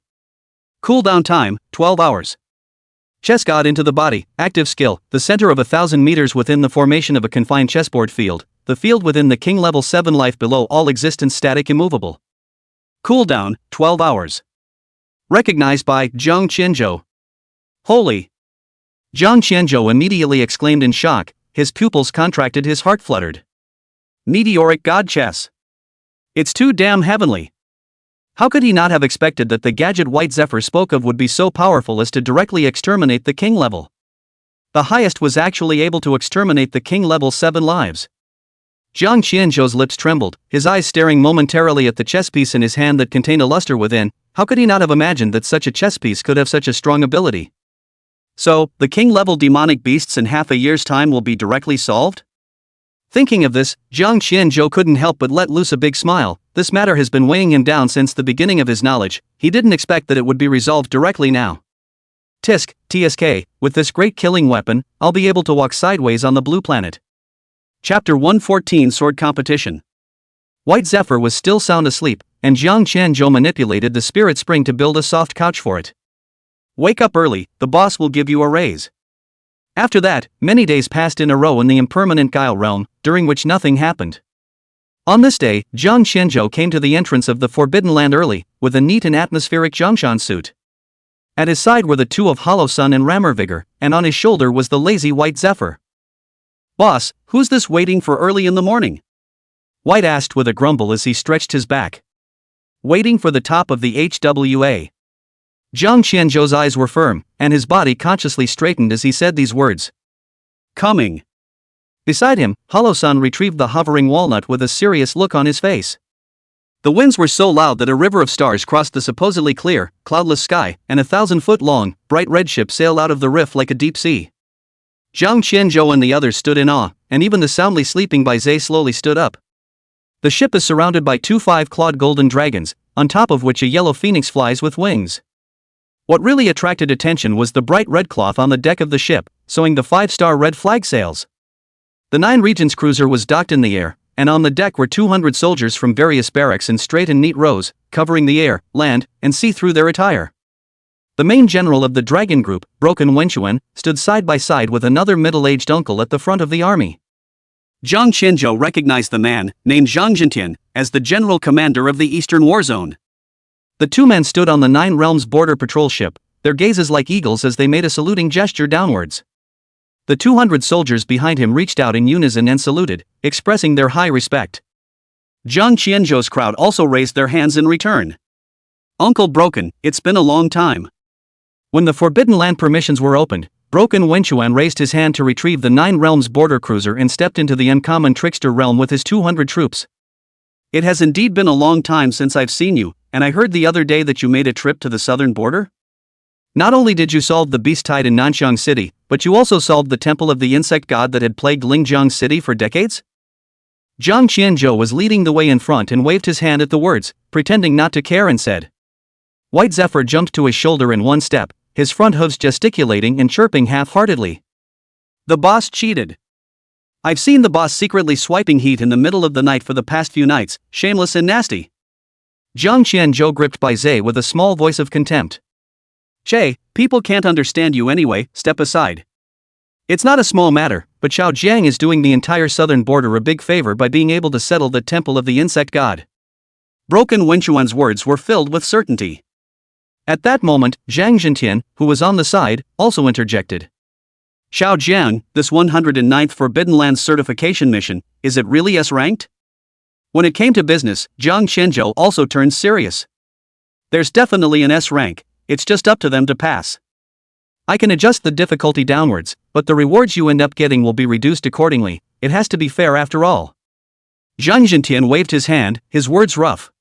Cooldown time: 12 hours. Chess God into the body, active skill, the center of 1,000 meters within the formation of a confined chessboard field, the field within the king level 7 life below all existence static immovable. Cooldown: 12 hours. Recognized by Zhang Qianzhou. Holy! Zhang Qianzhou immediately exclaimed in shock, his pupils contracted, his heart fluttered. Meteoric God Chess. It's too damn heavenly. How could he not have expected that the gadget White Zephyr spoke of would be so powerful as to directly exterminate the king level? The highest was actually able to exterminate the king level 7 lives. Zhang Qianzhou's lips trembled, his eyes staring momentarily at the chess piece in his hand that contained a luster within. How could he not have imagined that such a chess piece could have such a strong ability? So, the king-level demonic beasts in half a year's time will be directly solved? Thinking of this, Zhang Qianzhou couldn't help but let loose a big smile. This matter has been weighing him down since the beginning of his knowledge. He didn't expect that it would be resolved directly now. Tisk, TSK, with this great killing weapon, I'll be able to walk sideways on the blue planet. Chapter 114 Sword Competition. White Zephyr was still sound asleep, and Zhang Qianzhou manipulated the spirit spring to build a soft couch for it. Wake up early, the boss will give you a raise. After that, many days passed in a row in the impermanent Guile realm, during which nothing happened. On this day, Zhang Qianzhou came to the entrance of the Forbidden Land early, with a neat and atmospheric Zhongshan suit. At his side were the 2 of Hollow Sun and Rammer Vigor, and on his shoulder was the lazy White Zephyr. Boss, who's this waiting for early in the morning? White asked with a grumble as he stretched his back. Waiting for the top of the HWA. Zhang Qianzhou's eyes were firm, and his body consciously straightened as he said these words. Coming. Beside him, Hollow Sun retrieved the hovering walnut with a serious look on his face. The winds were so loud that a river of stars crossed the supposedly clear, cloudless sky, and a 1,000-foot-long, bright red ship sailed out of the rift like a deep sea. Zhang Qianzhou and the others stood in awe, and even the soundly sleeping Bai Zhe slowly stood up. The ship is surrounded by 2 5-clawed golden dragons, on top of which a yellow phoenix flies with wings. What really attracted attention was the bright red cloth on the deck of the ship, showing the 5-star red flag sails. The 9 Regents cruiser was docked in the air, and on the deck were 200 soldiers from various barracks in straight and neat rows, covering the air, land, and sea through their attire. The main general of the dragon group, Broken Wenchuan, stood side by side with another middle-aged uncle at the front of the army. Zhang Qianzhou recognized the man, named Zhang Jintian, as the general commander of the Eastern War Zone. The 2 men stood on the 9 Realms border patrol ship, their gazes like eagles as they made a saluting gesture downwards. The 200 soldiers behind him reached out in unison and saluted, expressing their high respect. Zhang Qianzhou's crowd also raised their hands in return. Uncle Broken, it's been a long time. When the Forbidden Land permissions were opened, Broken Wenchuan raised his hand to retrieve the 9 Realms border cruiser and stepped into the uncommon Trickster realm with his 200 troops. It has indeed been a long time since I've seen you, and I heard the other day that you made a trip to the southern border? Not only did you solve the beast tide in Nanxiang City, but you also solved the temple of the insect god that had plagued Lingjiang City for decades? Zhang Qianzhou was leading the way in front and waved his hand at the words, pretending not to care, and said. White Zephyr jumped to his shoulder in one step, his front hooves gesticulating and chirping half-heartedly. The boss cheated. I've seen the boss secretly swiping heat in the middle of the night for the past few nights, shameless and nasty. Zhang Qianzhou gripped by Zhe with a small voice of contempt. Che, people can't understand you anyway, step aside. It's not a small matter, but Xiao Jiang is doing the entire southern border a big favor by being able to settle the temple of the insect god. Broken Wenchuan's words were filled with certainty. At that moment, Zhang Zhentian, who was on the side, also interjected. Xiao Jiang, this 109th Forbidden Lands certification mission, is it really S-ranked? When it came to business, Zhang Qianzhou also turned serious. There's definitely an S rank, it's just up to them to pass. I can adjust the difficulty downwards, but the rewards you end up getting will be reduced accordingly, it has to be fair after all. Zhang Zhentian waved his hand, his words rough.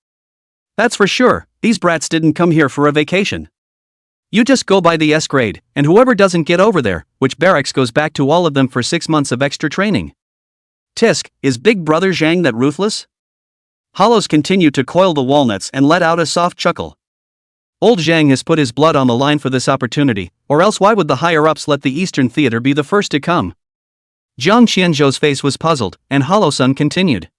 That's for sure, these brats didn't come here for a vacation. You just go by the S grade, and whoever doesn't get over there, which barracks goes back to all of them for 6 months of extra training. Tisk, is Big Brother Zhang that ruthless? Hollows continued to coil the walnuts and let out a soft chuckle. Old Zhang has put his blood on the line for this opportunity, or else why would the higher-ups let the Eastern Theater be the first to come? Zhang Qianzhou's face was puzzled, and Hollow Sun continued.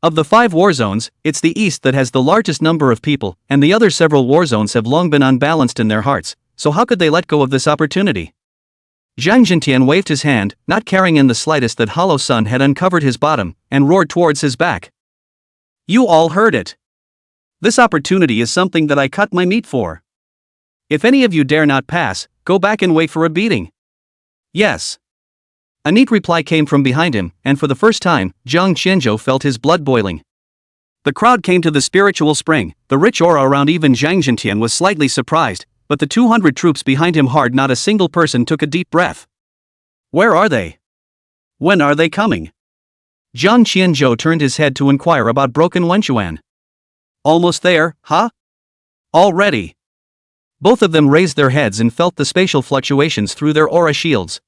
Of the 5 war zones, it's the East that has the largest number of people, and the other several war zones have long been unbalanced in their hearts, so how could they let go of this opportunity? Zhang Zhentian waved his hand, not caring in the slightest that Hollow Sun had uncovered his bottom, and roared towards his back. You all heard it. This opportunity is something that I cut my meat for. If any of you dare not pass, go back and wait for a beating. Yes. A neat reply came from behind him, and for the first time, Zhang Qianzhou felt his blood boiling. The crowd came to the spiritual spring, the rich aura around even Zhang Zhentian was slightly surprised, but the 200 troops behind him hard not a single person took a deep breath. Where are they? When are they coming? Zhang Qianzhou turned his head to inquire about Broken Wenchuan. Almost there, huh? Already. Both of them raised their heads and felt the spatial fluctuations through their aura shields.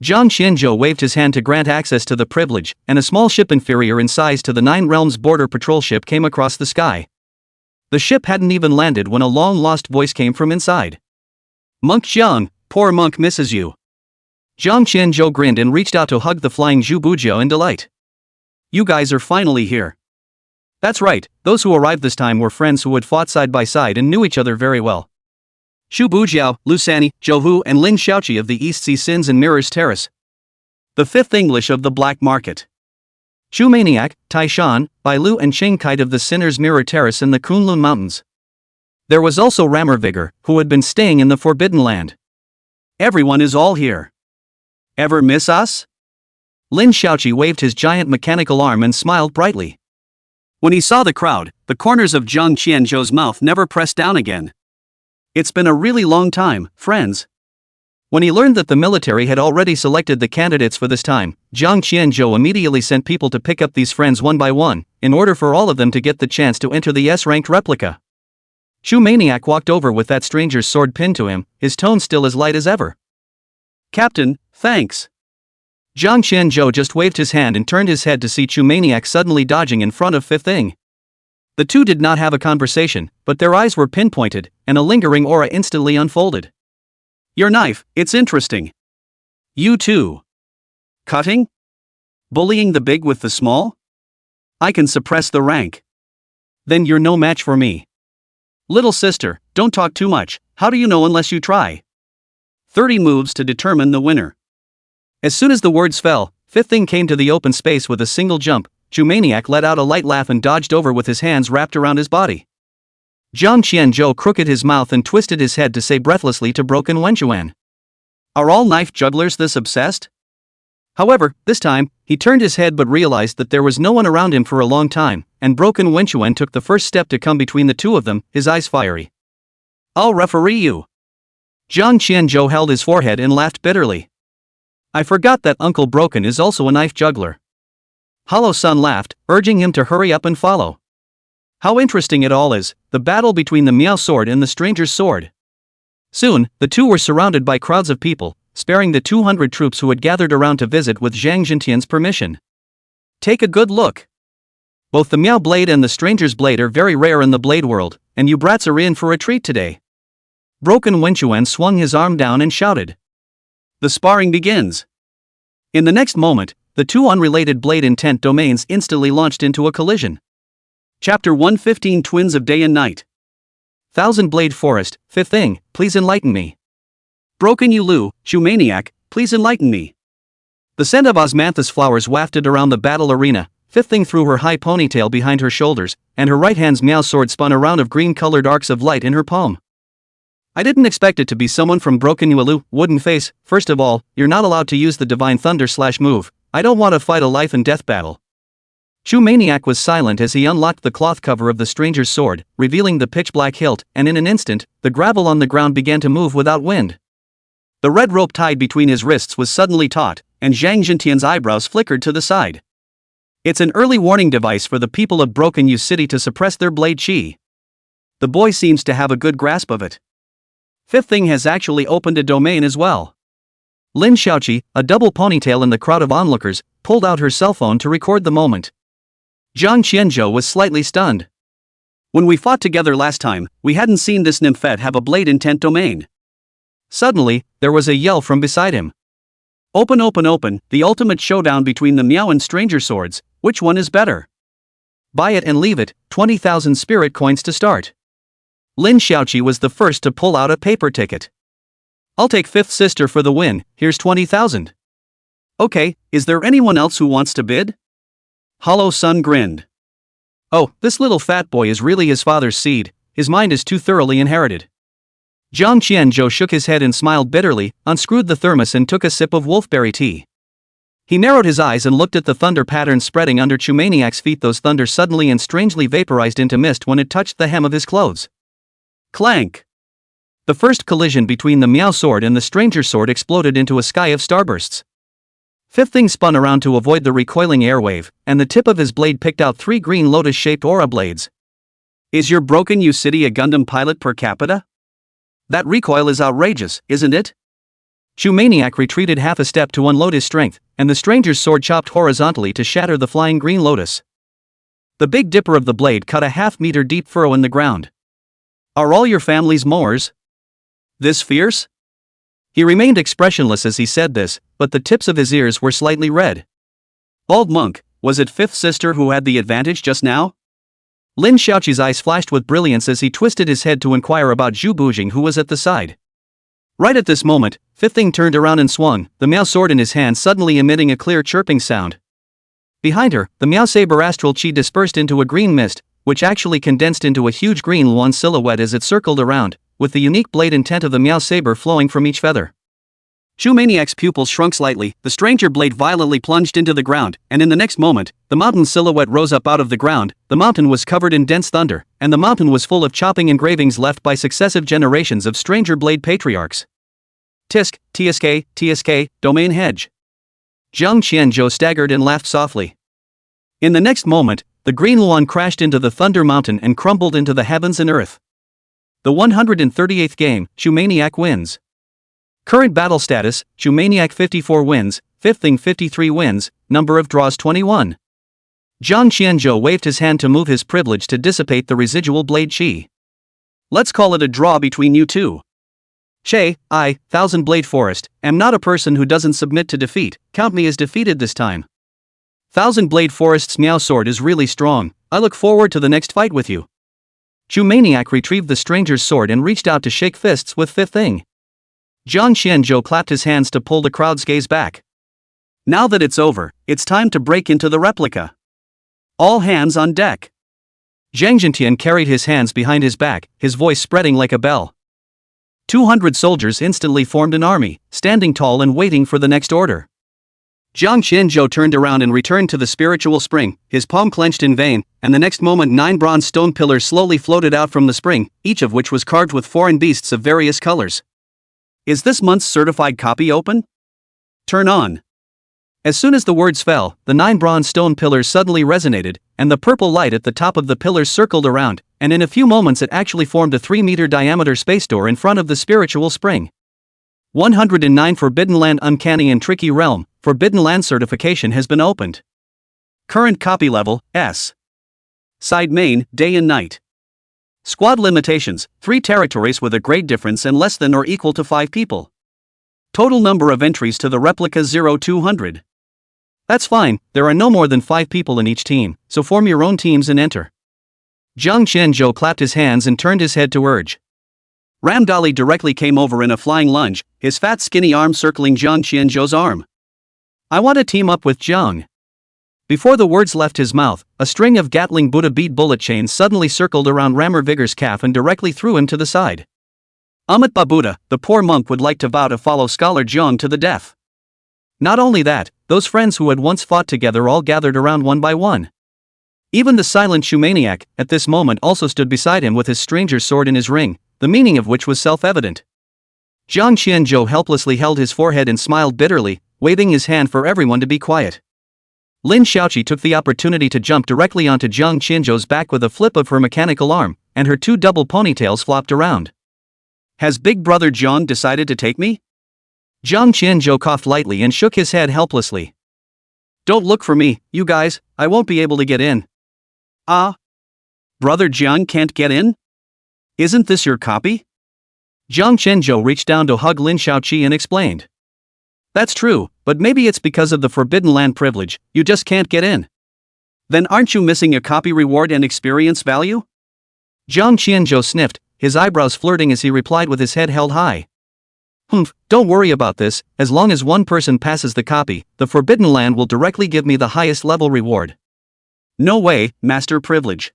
Zhang Qianzhou waved his hand to grant access to the privilege, and a small ship inferior in size to the 9 Realms border patrol ship came across the sky. The ship hadn't even landed when a long-lost voice came from inside. Monk Jiang, poor monk misses you. Zhang Qianzhou grinned and reached out to hug the flying Zhu Bujiao in delight. You guys are finally here. That's right, those who arrived this time were friends who had fought side by side and knew each other very well. Xu Bujiao, Lu Sani, Zhou Hu and Lin Xiaoqi of the East Sea Sins and Mirrors Terrace. The 5th English of the Black Market. Xu Maniac, Tai Shan, Bai Lu and Ching Kite of the Sinner's Mirror Terrace in the Kunlun Mountains. There was also Rammer Vigor, who had been staying in the Forbidden Land. Everyone is all here. Ever miss us? Lin Xiaoqi waved his giant mechanical arm and smiled brightly. When he saw the crowd, the corners of Zhang Qianzhou's mouth never pressed down again. It's been a really long time, friends. When he learned that the military had already selected the candidates for this time, Zhang Qianzhou immediately sent people to pick up these friends one by one, in order for all of them to get the chance to enter the S-ranked replica. Xu Maniac walked over with that stranger's sword pinned to him, his tone still as light as ever. Captain, thanks. Zhang Qianzhou just waved his hand and turned his head to see Xu Maniac suddenly dodging in front of 5th Ing. The two did not have a conversation, but their eyes were pinpointed, and a lingering aura instantly unfolded. Your knife, it's interesting. You too. Cutting? Bullying the big with the small? I can suppress the rank. Then you're no match for me. Little sister, don't talk too much, how do you know unless you try? 30 moves to determine the winner. As soon as the words fell, 5th Ing came to the open space with a single jump. Xu Maniac let out a light laugh and dodged over with his hands wrapped around his body. Jiang Qianzhou crooked his mouth and twisted his head to say breathlessly to Broken Wenchuan. Are all knife jugglers this obsessed? However, this time, he turned his head but realized that there was no one around him for a long time, and Broken Wenchuan took the first step to come between the two of them, his eyes fiery. I'll referee you. Jiang Qianzhou held his forehead and laughed bitterly. I forgot that Uncle Broken is also a knife juggler. Hollow Sun laughed, urging him to hurry up and follow. How interesting it all is, the battle between the Miao sword and the stranger's sword. Soon, the two were surrounded by crowds of people, sparing the 200 troops who had gathered around to visit with Zhang Jintian's permission. Take a good look. Both the Miao blade and the stranger's blade are very rare in the blade world, and you brats are in for a treat today. Broken Wenchuan swung his arm down and shouted. The sparring begins. In the next moment, the two unrelated blade intent domains instantly launched into a collision. Chapter 115 Twins of Day and Night. Thousand Blade Forest, Fifth Thing, please enlighten me. Broken Yulu, Shu Maniac, please enlighten me. The scent of osmanthus flowers wafted around the battle arena. Fifth Thing threw her high ponytail behind her shoulders, and her right hand's Miao sword spun a round of green-colored arcs of light in her palm. I didn't expect it to be someone from Broken Yulu, Wooden Face. First of all, you're not allowed to use the Divine Thunder / move. I don't want to fight a life and death battle. Shu Maniac was silent as he unlocked the cloth cover of the stranger's sword, revealing the pitch-black hilt, and in an instant, the gravel on the ground began to move without wind. The red rope tied between his wrists was suddenly taut, and Zhang Jintian's eyebrows flickered to the side. It's an early warning device for the people of Broken Yu City to suppress their blade chi. The boy seems to have a good grasp of it. Fifth Thing has actually opened a domain as well. Lin Xiaoqi, a double ponytail in the crowd of onlookers, pulled out her cell phone to record the moment. Jiang Qianzhou was slightly stunned. When we fought together last time, we hadn't seen this nymphette have a blade intent domain. Suddenly, there was a yell from beside him. Open, open, open, the ultimate showdown between the Miao and Stranger swords, which one is better? Buy it and leave it, 20,000 spirit coins to start. Lin Xiaoqi was the first to pull out a paper ticket. I'll take Fifth Sister for the win, here's 20,000. Okay, is there anyone else who wants to bid? Hollow Sun grinned. Oh, this little fat boy is really his father's seed, his mind is too thoroughly inherited. Jiang Qianzhou shook his head and smiled bitterly, unscrewed the thermos and took a sip of wolfberry tea. He narrowed his eyes and looked at the thunder patterns spreading under Shu Maniac's feet. Those thunders suddenly and strangely vaporized into mist when it touched the hem of his clothes. Clank! The first collision between the Miao sword and the stranger sword exploded into a sky of starbursts. Fifth Thing spun around to avoid the recoiling airwave, and the tip of his blade picked out 3 green lotus-shaped aura blades. Is your Broken Yu City a Gundam pilot per capita? That recoil is outrageous, isn't it? Shu Maniac retreated half a step to unload his strength, and the stranger's sword chopped horizontally to shatter the flying green lotus. The big dipper of the blade cut a half-meter deep furrow in the ground. Are all your family's Moors this fierce? He remained expressionless as he said this, but the tips of his ears were slightly red. Bald monk, was it Fifth Sister who had the advantage just now? Lin Xiaoqi's eyes flashed with brilliance as he twisted his head to inquire about Zhu Bujing, who was at the side. Right at this moment, Fifth Thing turned around and swung, the Miao sword in his hand suddenly emitting a clear chirping sound. Behind her, the Miao saber astral chi dispersed into a green mist, which actually condensed into a huge green luan silhouette as it circled around, with the unique blade intent of the Miao saber flowing from each feather. Shu Maniac's pupils shrunk slightly, the stranger blade violently plunged into the ground, and in the next moment, the mountain silhouette rose up out of the ground. The mountain was covered in dense thunder, and the mountain was full of chopping engravings left by successive generations of stranger blade patriarchs. Tisk, TSK, TSK, domain hedge. Jiang Qianzhou staggered and laughed softly. In the next moment, the green luan crashed into the thunder mountain and crumbled into the heavens and earth. The 138th game, Shu Maniac wins. Current battle status, Shu Maniac 54 wins, Fifth Thing 53 wins, number of draws 21. Jiang Qianzhou waved his hand to move his privilege to dissipate the residual blade chi. Let's call it a draw between you two. Che, I, Thousand Blade Forest, am not a person who doesn't submit to defeat. Count me as defeated this time. Thousand Blade Forest's Miao sword is really strong. I look forward to the next fight with you. Shu Maniac retrieved the stranger's sword and reached out to shake fists with Fifth Thing. Jiang Qianzhou clapped his hands to pull the crowd's gaze back. Now that it's over, it's time to break into the replica. All hands on deck. Zhang Jintian carried his hands behind his back, his voice spreading like a bell. 200 soldiers instantly formed an army, standing tall and waiting for the next order. Jiang Qianzhou turned around and returned to the spiritual spring, his palm clenched in vain, and the next moment 9 bronze stone pillars slowly floated out from the spring, each of which was carved with foreign beasts of various colors. Is this month's certified copy open? Turn on. As soon as the words fell, the 9 bronze stone pillars suddenly resonated, and the purple light at the top of the pillars circled around, and in a few moments it actually formed a 3-meter diameter space door in front of the spiritual spring. 109 Forbidden Land Uncanny and Tricky Realm, Forbidden Land certification has been opened. Current copy level, S. Side main, day and night. Squad limitations, 3 territories with a grade difference and less than or equal to 5 people. Total number of entries to the replica 0200. That's fine, there are no more than 5 people in each team, so form your own teams and enter. Jiang Qianzhou clapped his hands and turned his head to urge. Ram Dali directly came over in a flying lunge, his fat skinny arm circling Jiang Qianzhou's arm. I want to team up with Jiang. Before the words left his mouth, a string of Gatling Buddha bead bullet chains suddenly circled around Rammer Vigor's calf and directly threw him to the side. Amit Babuda, the poor monk would like to vow to follow Scholar Jiang to the death. Not only that, those friends who had once fought together all gathered around one by one. Even the silent Shumaniac, at this moment also stood beside him with his stranger's sword in his ring, the meaning of which was self-evident. Jiang Qianzhou helplessly held his forehead and smiled bitterly, waving his hand for everyone to be quiet. Lin Xiaoqi took the opportunity to jump directly onto Jiang Qianzhou's back with a flip of her mechanical arm, and her 2 double ponytails flopped around. Has Big Brother Jiang decided to take me? Jiang Qianzhou coughed lightly and shook his head helplessly. Don't look for me, you guys, I won't be able to get in. Ah? Brother Jiang can't get in? Isn't this your copy? Jiang Qianzhou reached down to hug Lin Xiaoqi and explained. That's true, but maybe it's because of the Forbidden Land privilege, you just can't get in. Then aren't you missing a copy reward and experience value? Jiang Qianzhou sniffed, his eyebrows flirting as he replied with his head held high. Don't worry about this, as long as one person passes the copy, the Forbidden Land will directly give me the highest level reward. No way, Master Privilege.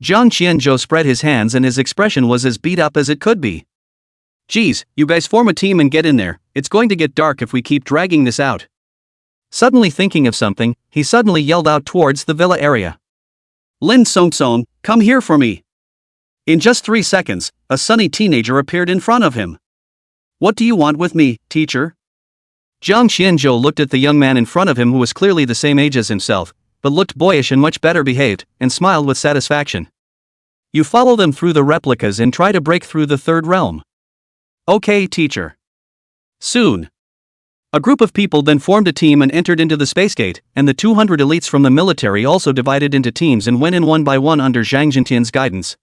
Jiang Qianzhou spread his hands and his expression was as beat up as it could be. Geez, you guys form a team and get in there, it's going to get dark if we keep dragging this out. Suddenly thinking of something, he suddenly yelled out towards the villa area. Lin Songsong, come here for me. In just 3 seconds, a sunny teenager appeared in front of him. What do you want with me, teacher? Jiang Qianzhou looked at the young man in front of him who was clearly the same age as himself, but looked boyish and much better behaved, and smiled with satisfaction. You follow them through the replicas and try to break through the 3rd realm. Okay, teacher. Soon. A group of people then formed a team and entered into the space gate, and the 200 elites from the military also divided into teams and went in one by one under Zhang Jintian's guidance.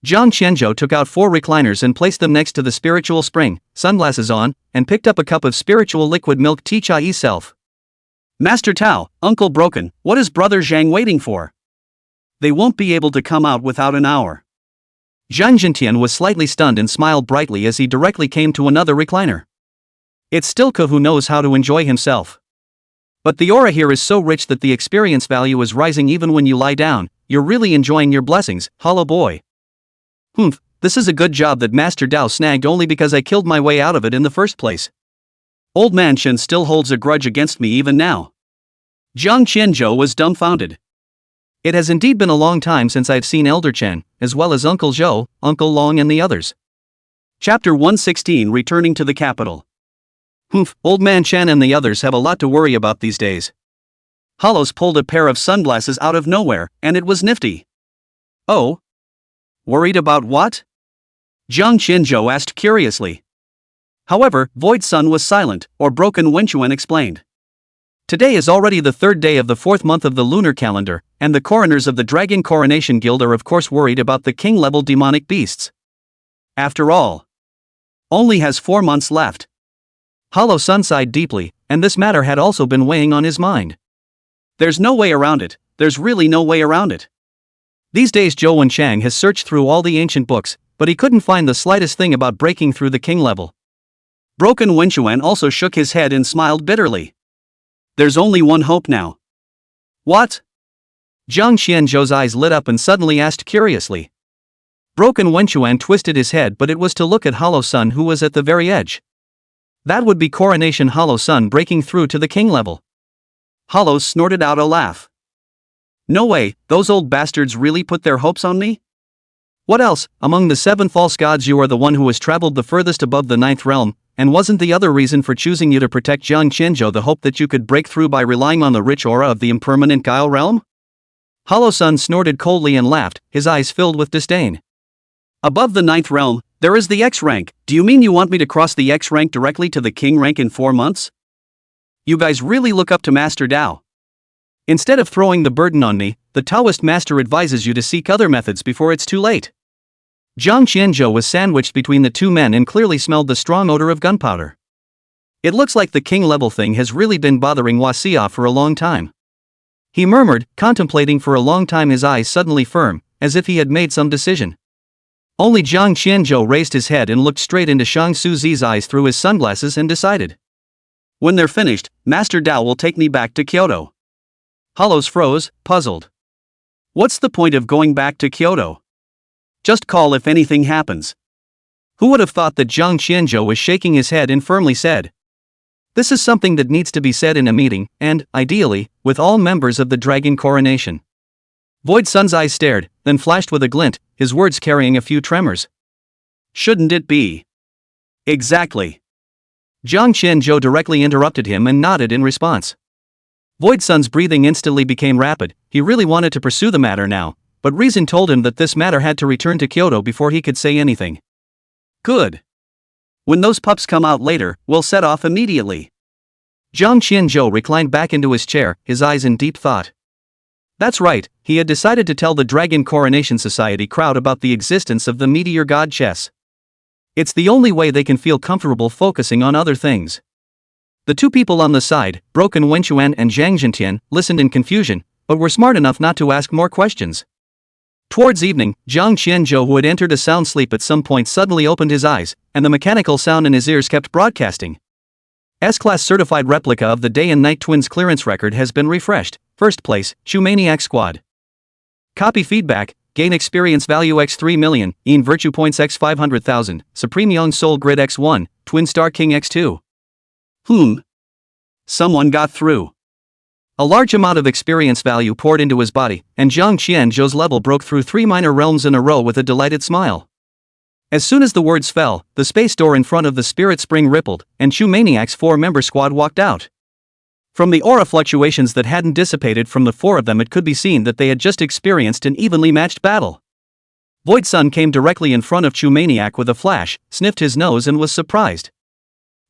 Jiang Qianzhou took out 4 recliners and placed them next to the spiritual spring, sunglasses on, and picked up a cup of spiritual liquid milk tea chai self. Master Tao, Uncle Broken, what is Brother Zhang waiting for? They won't be able to come out without an hour. Zhang Jintian was slightly stunned and smiled brightly as he directly came to another recliner. It's still Ke who knows how to enjoy himself. But the aura here is so rich that the experience value is rising even when you lie down, you're really enjoying your blessings, hollow boy. This is a good job that Master Dao snagged only because I killed my way out of it in the first place. Old Man Shen still holds a grudge against me even now. Jiang Qianzhou was dumbfounded. It has indeed been a long time since I've seen Elder Chen, as well as Uncle Zhou, Uncle Long and the others. Chapter 116 Returning to the Capital. Old Man Chen and the others have a lot to worry about these days. Hollows pulled a pair of sunglasses out of nowhere, and it was nifty. Oh? Worried about what? Jiang Qianzhou asked curiously. However, Void Sun was silent, or Broken Wenchuan explained. Today is already the 3rd day of the 4th month of the lunar calendar, and the coroners of the Dragon Coronation Guild are of course worried about the king-level demonic beasts. After all, only has 4 months left. Hollow Sun sighed deeply, and this matter had also been weighing on his mind. There's no way around it, there's really no way around it. These days Zhou Wenchang has searched through all the ancient books, but he couldn't find the slightest thing about breaking through the king level. Broken Wenchuan also shook his head and smiled bitterly. There's only one hope now. What? Zhang Qianzhou's eyes lit up and suddenly asked curiously. Broken Wenchuan twisted his head, but it was to look at Hollow Sun, who was at the very edge. That would be Coronation Hollow Sun breaking through to the king level. Hollow snorted out a laugh. No way, those old bastards really put their hopes on me? What else, among the 7 false gods you are the one who has traveled the furthest above the 9th realm, and wasn't the other reason for choosing you to protect Zhang Qianzhou the hope that you could break through by relying on the rich aura of the impermanent Guile realm? Hollow Sun snorted coldly and laughed, his eyes filled with disdain. Above the 9th realm, there is the X rank. Do you mean you want me to cross the X rank directly to the king rank in 4 months? You guys really look up to Master Dao. Instead of throwing the burden on me, the Taoist master advises you to seek other methods before it's too late. Zhang Qianzhou was sandwiched between the two men and clearly smelled the strong odor of gunpowder. It looks like the king-level thing has really been bothering Wasia for a long time. He murmured, contemplating for a long time, his eyes suddenly firm, as if he had made some decision. Only Zhang Qianzhou raised his head and looked straight into Shang Suzi's eyes through his sunglasses and decided. When they're finished, Master Dao will take me back to Kyoto. Hollows froze, puzzled. What's the point of going back to Kyoto? Just call if anything happens. Who would have thought that Zhang Qianzhou was shaking his head and firmly said. This is something that needs to be said in a meeting, and, ideally, with all members of the Dragon Coronation. Void Sun's eyes stared, then flashed with a glint, his words carrying a few tremors. Shouldn't it be? Exactly. Zhang Qianzhou directly interrupted him and nodded in response. Void Sun's breathing instantly became rapid. He really wanted to pursue the matter now, but reason told him that this matter had to return to Kyoto before he could say anything. Good. When those pups come out later, we'll set off immediately. Zhang Qianzhou reclined back into his chair, his eyes in deep thought. That's right, he had decided to tell the Dragon Coronation Society crowd about the existence of the Meteor God Chess. It's the only way they can feel comfortable focusing on other things. The two people on the side, Broken Wenchuan and Zhang Zhentian, listened in confusion, but were smart enough not to ask more questions. Towards evening, Zhang Qianzhou, who had entered a sound sleep at some point, suddenly opened his eyes, and the mechanical sound in his ears kept broadcasting. S-Class certified replica of the Day and Night Twins clearance record has been refreshed. First place, Maniac Squad. Copy feedback, gain experience value x 3 million, in virtue points x 500,000, Supreme Young Soul Grid x1, Twin Star King x2. Someone got through. A large amount of experience value poured into his body, and Zhang Qianzhou's level broke through 3 minor realms in a row with a delighted smile. As soon as the words fell, the space door in front of the Spirit Spring rippled, and Maniac's 4-member squad walked out. From the aura fluctuations that hadn't dissipated from the 4 of them, it could be seen that they had just experienced an evenly matched battle. Void Sun came directly in front of Maniac with a flash, sniffed his nose and was surprised.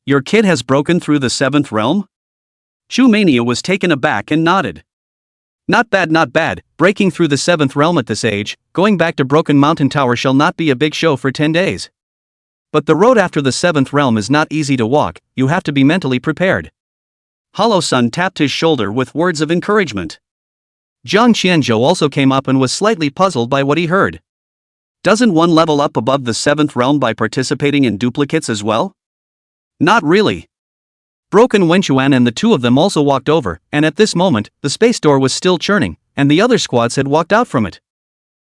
Your kid has broken through the 7th realm? Mania was taken aback and nodded. Not bad, not bad. Breaking through the 7th realm at this age, going back to Broken Mountain Tower shall not be a big show for 10 days. But the road after the 7th realm is not easy to walk, you have to be mentally prepared. Hollow Sun tapped his shoulder with words of encouragement. Zhang Qianzhou also came up and was slightly puzzled by what he heard. Doesn't one level up above the 7th realm by participating in duplicates as well? Not really. Broken Wenchuan and the two of them also walked over, and at this moment, the space door was still churning, and the other squads had walked out from it.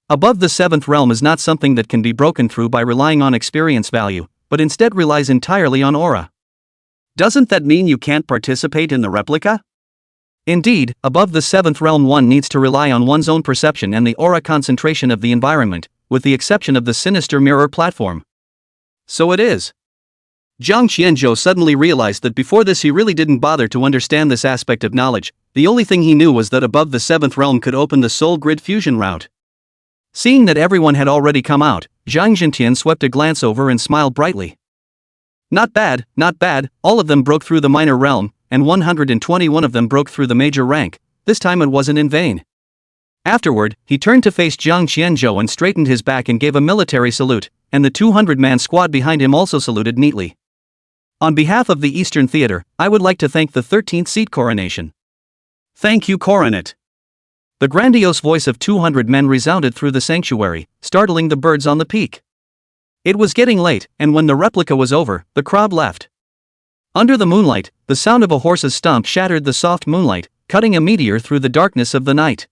Above the 7th realm is not something that can be broken through by relying on experience value, but instead relies entirely on aura. Doesn't that mean you can't participate in the replica? Indeed, above the 7th realm one needs to rely on one's own perception and the aura concentration of the environment, with the exception of the sinister mirror platform. So it is. Zhang Qianzhou suddenly realized that before this he really didn't bother to understand this aspect of knowledge. The only thing he knew was that above the 7th realm could open the soul grid fusion route. Seeing that everyone had already come out, Zhang Zhentian swept a glance over and smiled brightly. Not bad, not bad. All of them broke through the minor realm, and 121 of them broke through the major rank. This time it wasn't in vain. Afterward, he turned to face Zhang Qianzhou and straightened his back and gave a military salute, and the 200-man squad behind him also saluted neatly. On behalf of the Eastern Theater, I would like to thank the 13th seat coronation. Thank you, Coronet. The grandiose voice of 200 men resounded through the sanctuary, startling the birds on the peak. It was getting late, and when the replica was over, the crowd left. Under the moonlight, the sound of a horse's stomp shattered the soft moonlight, cutting a meteor through the darkness of the night.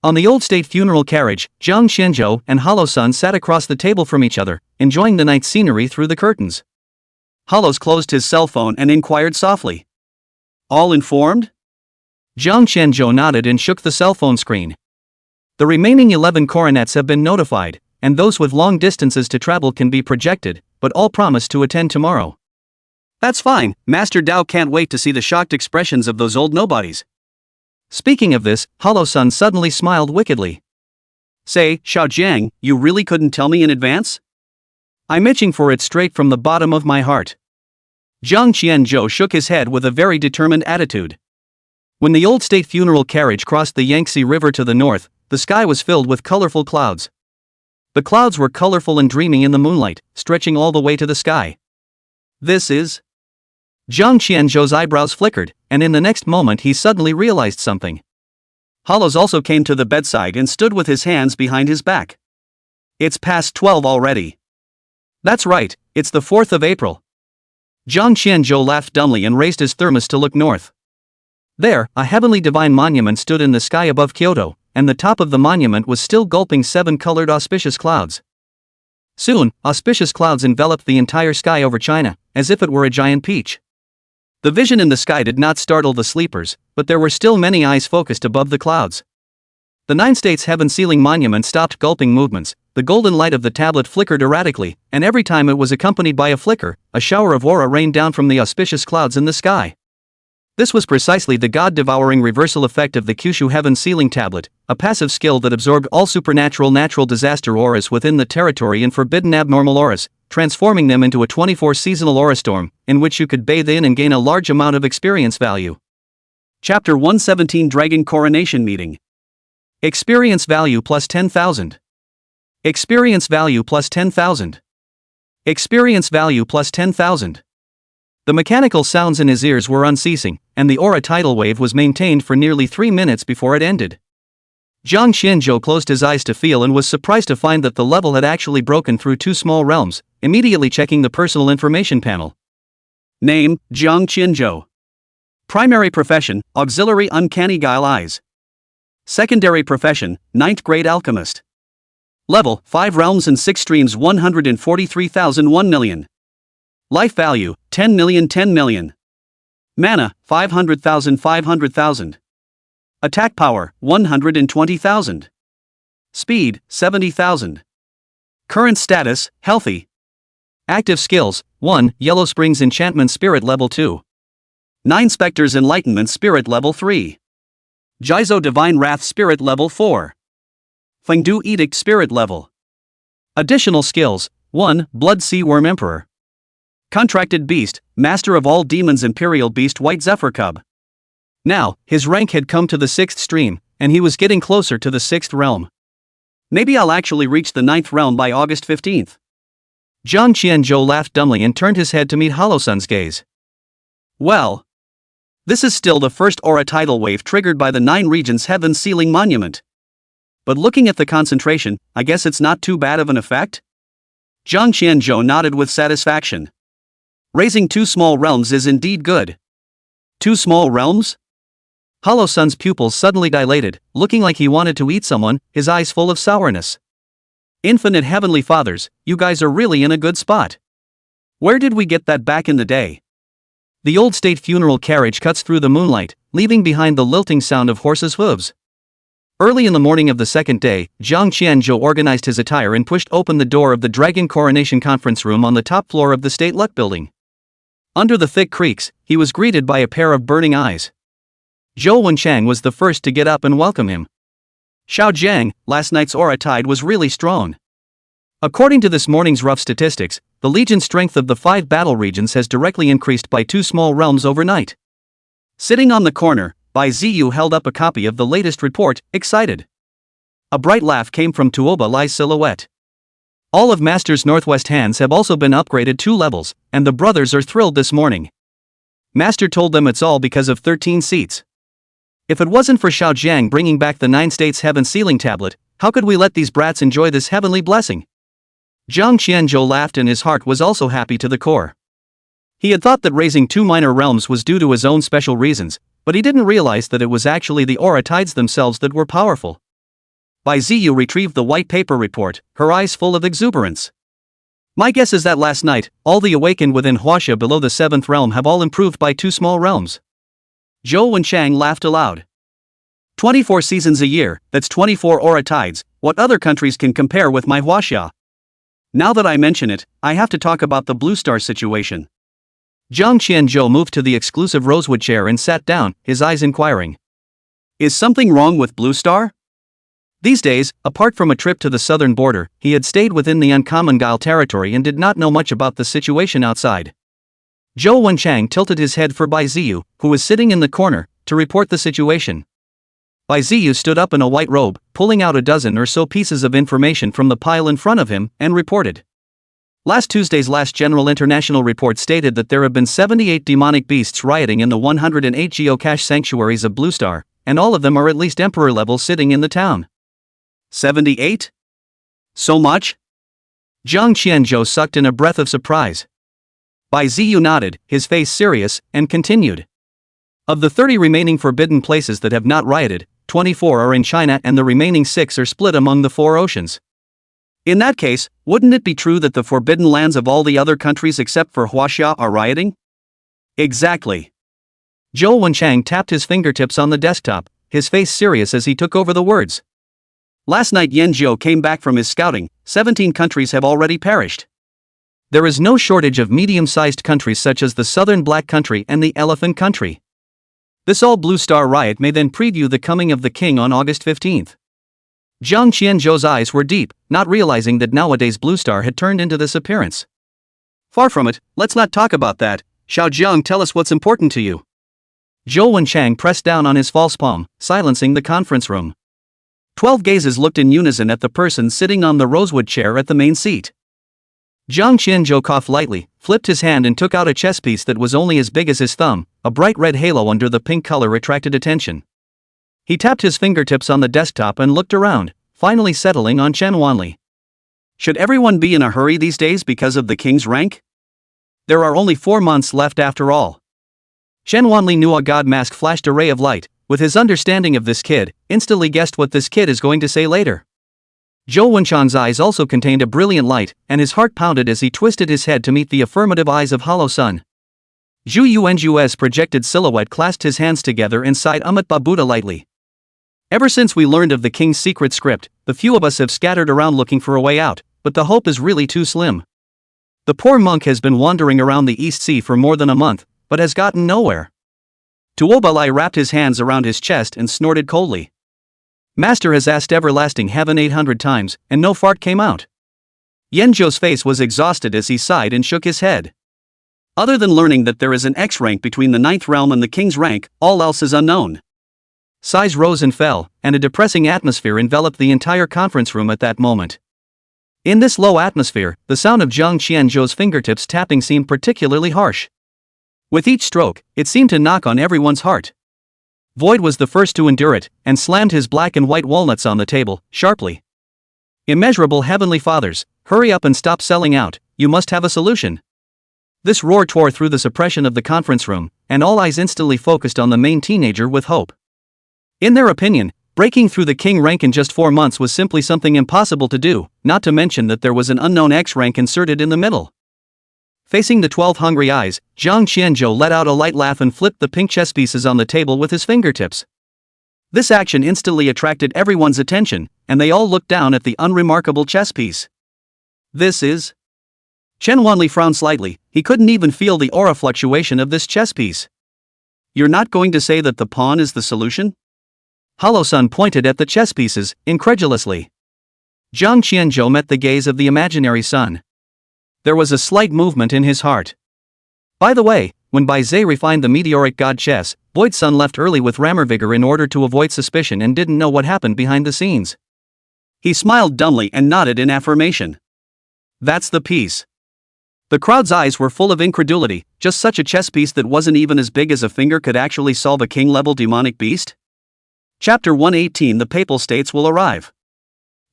On the old state funeral carriage, Jiang Qianzhou and Halo-san sat across the table from each other, enjoying the night scenery through the curtains. Halos closed his cell phone and inquired softly. All informed? Jiang Qianzhou nodded and shook the cell phone screen. The remaining 11 coronets have been notified, and those with long distances to travel can be projected, but all promise to attend tomorrow. That's fine, Master Dao can't wait to see the shocked expressions of those old nobodies. Speaking of this, Halo-san suddenly smiled wickedly. Say, Xiaojiang, you really couldn't tell me in advance? I'm itching for it straight from the bottom of my heart. Jiang Qianzhou shook his head with a very determined attitude. When the old state funeral carriage crossed the Yangtze River to the north, the sky was filled with colorful clouds. The clouds were colorful and dreamy in the moonlight, stretching all the way to the sky. This is... Jiang Qianzhou's eyebrows flickered, and in the next moment he suddenly realized something. Halos also came to the bedside and stood with his hands behind his back. It's past 12 already. That's right, it's the 4th of April. Jiang Qianzhou laughed dumbly and raised his thermos to look north. There, a heavenly divine monument stood in the sky above Kyoto, and the top of the monument was still gulping 7 colored auspicious clouds. Soon, auspicious clouds enveloped the entire sky over China, as if it were a giant peach. The vision in the sky did not startle the sleepers, but there were still many eyes focused above the clouds. The 9 states heaven-sealing monument stopped gulping movements, the golden light of the tablet flickered erratically, and every time it was accompanied by a flicker, a shower of aura rained down from the auspicious clouds in the sky. This was precisely the god-devouring reversal effect of the Kyushu heaven-sealing tablet, a passive skill that absorbed all supernatural natural disaster auras within the territory and forbidden abnormal auras, transforming them into a 24-seasonal aura storm, in which you could bathe in and gain a large amount of experience value. Chapter 117 Dragon Coronation Meeting. Experience value plus 10,000. Experience value plus 10,000. Experience value plus 10,000. The mechanical sounds in his ears were unceasing, and the aura tidal wave was maintained for nearly 3 minutes before it ended. Jiang Qianzhou closed his eyes to feel and was surprised to find that the level had actually broken through 2 small realms, immediately checking the personal information panel. Name, Jiang Qianzhou. Primary profession, auxiliary uncanny guile eyes. Secondary profession, 9th grade alchemist. Level, 5 realms and 6 streams 143,001 million. Life value, 10 million 10 million. Mana, 500,000 500,000. Attack power, 120,000. Speed, 70,000. Current status, healthy. Active skills, 1, Yellow Springs Enchantment Spirit Level 2. 9 Spectres Enlightenment Spirit Level 3. Jizo Divine Wrath Spirit Level 4. Fengdu Edict Spirit Level. Additional skills, 1, Blood Sea Worm Emperor. Contracted Beast, Master of all Demons Imperial Beast White Zephyr Cub. Now, his rank had come to the 6th stream, and he was getting closer to the 6th realm. Maybe I'll actually reach the 9th realm by August 15th. Jiang Qianzhou laughed dumbly and turned his head to meet Halo-san's gaze. Well, this is still the first aura tidal wave triggered by the 9 regions heaven-sealing monument. But looking at the concentration, I guess it's not too bad of an effect? Jiang Qianzhou nodded with satisfaction. Raising 2 small realms is indeed good. 2 small realms? Halo-san's pupils suddenly dilated, looking like he wanted to eat someone, his eyes full of sourness. Infinite Heavenly Fathers, you guys are really in a good spot. Where did we get that back in the day? The old state funeral carriage cuts through the moonlight, leaving behind the lilting sound of horses' hooves. Early in the morning of the 2nd day, Jiang Qianzhou organized his attire and pushed open the door of the Dragon Coronation Conference Room on the top floor of the State Luck Building. Under the thick creaks, he was greeted by a pair of burning eyes. Zhou Wenchang was the first to get up and welcome him. Xiaojiang, last night's aura tide was really strong. According to this morning's rough statistics, the legion strength of the 5 battle regions has directly increased by 2 small realms overnight. Sitting on the corner, Bai Ziyu held up a copy of the latest report, excited. A bright laugh came from Tuoba Lai's silhouette. All of Master's Northwest hands have also been upgraded 2 levels, and the brothers are thrilled this morning. Master told them it's all because of 13 seats. If it wasn't for Xiaojiang bringing back the 9 states heaven sealing tablet, how could we let these brats enjoy this heavenly blessing? Jiang Qianzhou laughed and his heart was also happy to the core. He had thought that raising 2 minor realms was due to his own special reasons, but he didn't realize that it was actually the aura tides themselves that were powerful. Bai Ziyu retrieved the white paper report, her eyes full of exuberance. My guess is that last night, all the awakened within Huaxia below the 7th realm have all improved by 2 small realms. Zhou Wenchang laughed aloud. 24 seasons a year, that's 24 aura tides, what other countries can compare with my Huaxia? Now that I mention it, I have to talk about the Blue Star situation. Zhang Qianzhou moved to the exclusive rosewood chair and sat down, his eyes inquiring. Is something wrong with Blue Star? These days, apart from a trip to the southern border, he had stayed within the uncommon Guile territory and did not know much about the situation outside. Zhou Wenchang tilted his head for Bai Ziyu, who was sitting in the corner, to report the situation. Bai Ziyu stood up in a white robe, pulling out a dozen or so pieces of information from the pile in front of him, and reported. Last Tuesday's last general international report stated that there have been 78 demonic beasts rioting in the 108 geocache sanctuaries of Blue Star, and all of them are at least emperor level sitting in the town. 78? So much? Zhang Qianzhou sucked in a breath of surprise. Bai Ziyu nodded, his face serious, and continued. Of the 30 remaining forbidden places that have not rioted, 24 are in China and the remaining 6 are split among the 4 oceans. In that case, wouldn't it be true that the forbidden lands of all the other countries except for Huaxia are rioting? Exactly. Zhou Wenchang tapped his fingertips on the desktop, his face serious as he took over the words. Last night Yan Zhou came back from his scouting, 17 countries have already perished. There is no shortage of medium-sized countries such as the Southern Black Country and the Elephant Country. This all Blue Star riot may then preview the coming of the king on August 15th. Zhang Qianzhou's eyes were deep, not realizing that nowadays Blue Star had turned into this appearance. Far from it, let's not talk about that. Xiao Zhang, tell us what's important to you. Zhou Wenchang pressed down on his false palm, silencing the conference room. 12 gazes looked in unison at the person sitting on the rosewood chair at the main seat. Zhang Qianzhou coughed lightly, flipped his hand and took out a chess piece that was only as big as his thumb. A bright red halo under the pink color attracted attention. He tapped his fingertips on the desktop and looked around, finally settling on Chen Wanli. Should everyone be in a hurry these days because of the king's rank? There are only 4 months left after all. Chen Wanli knew a god mask flashed a ray of light. With his understanding of this kid, instantly guessed what this kid is going to say later. Zhou Wenchang's eyes also contained a brilliant light, and his heart pounded as he twisted his head to meet the affirmative eyes of Hollow Sun. Zhu Yuanzhu's projected silhouette clasped his hands together and sighed Babuda lightly. Ever since we learned of the king's secret script, the few of us have scattered around looking for a way out, but the hope is really too slim. The poor monk has been wandering around the East Sea for more than a month, but has gotten nowhere. Tuobalai wrapped his hands around his chest and snorted coldly. Master has asked everlasting heaven 800 times, and no fart came out. Yanzhou's face was exhausted as he sighed and shook his head. Other than learning that there is an X rank between the 9th realm and the king's rank, all else is unknown. Sighs rose and fell, and a depressing atmosphere enveloped the entire conference room at that moment. In this low atmosphere, the sound of Zhang Qianzhou's fingertips tapping seemed particularly harsh. With each stroke, it seemed to knock on everyone's heart. Void was the first to endure it, and slammed his black and white walnuts on the table, sharply. Immeasurable heavenly fathers, hurry up and stop selling out, you must have a solution. This roar tore through the suppression of the conference room, and all eyes instantly focused on the main teenager with hope. In their opinion, breaking through the king rank in just 4 months was simply something impossible to do, not to mention that there was an unknown X rank inserted in the middle. Facing the 12 hungry eyes, Zhang Qianzhou let out a light laugh and flipped the pink chess pieces on the table with his fingertips. This action instantly attracted everyone's attention, and they all looked down at the unremarkable chess piece. This is... Chen Wanli frowned slightly, he couldn't even feel the aura fluctuation of this chess piece. You're not going to say that the pawn is the solution? Hollow Sun pointed at the chess pieces, incredulously. Zhang Qianzhou met the gaze of the imaginary sun. There was a slight movement in his heart. By the way, when Bai Zhe refined the meteoric god chess, Void Sun left early with rammer vigor in order to avoid suspicion and didn't know what happened behind the scenes. He smiled dumbly and nodded in affirmation. That's the piece. The crowd's eyes were full of incredulity. Just such a chess piece that wasn't even as big as a finger could actually solve a king-level demonic beast? Chapter 118 The Papal States will arrive.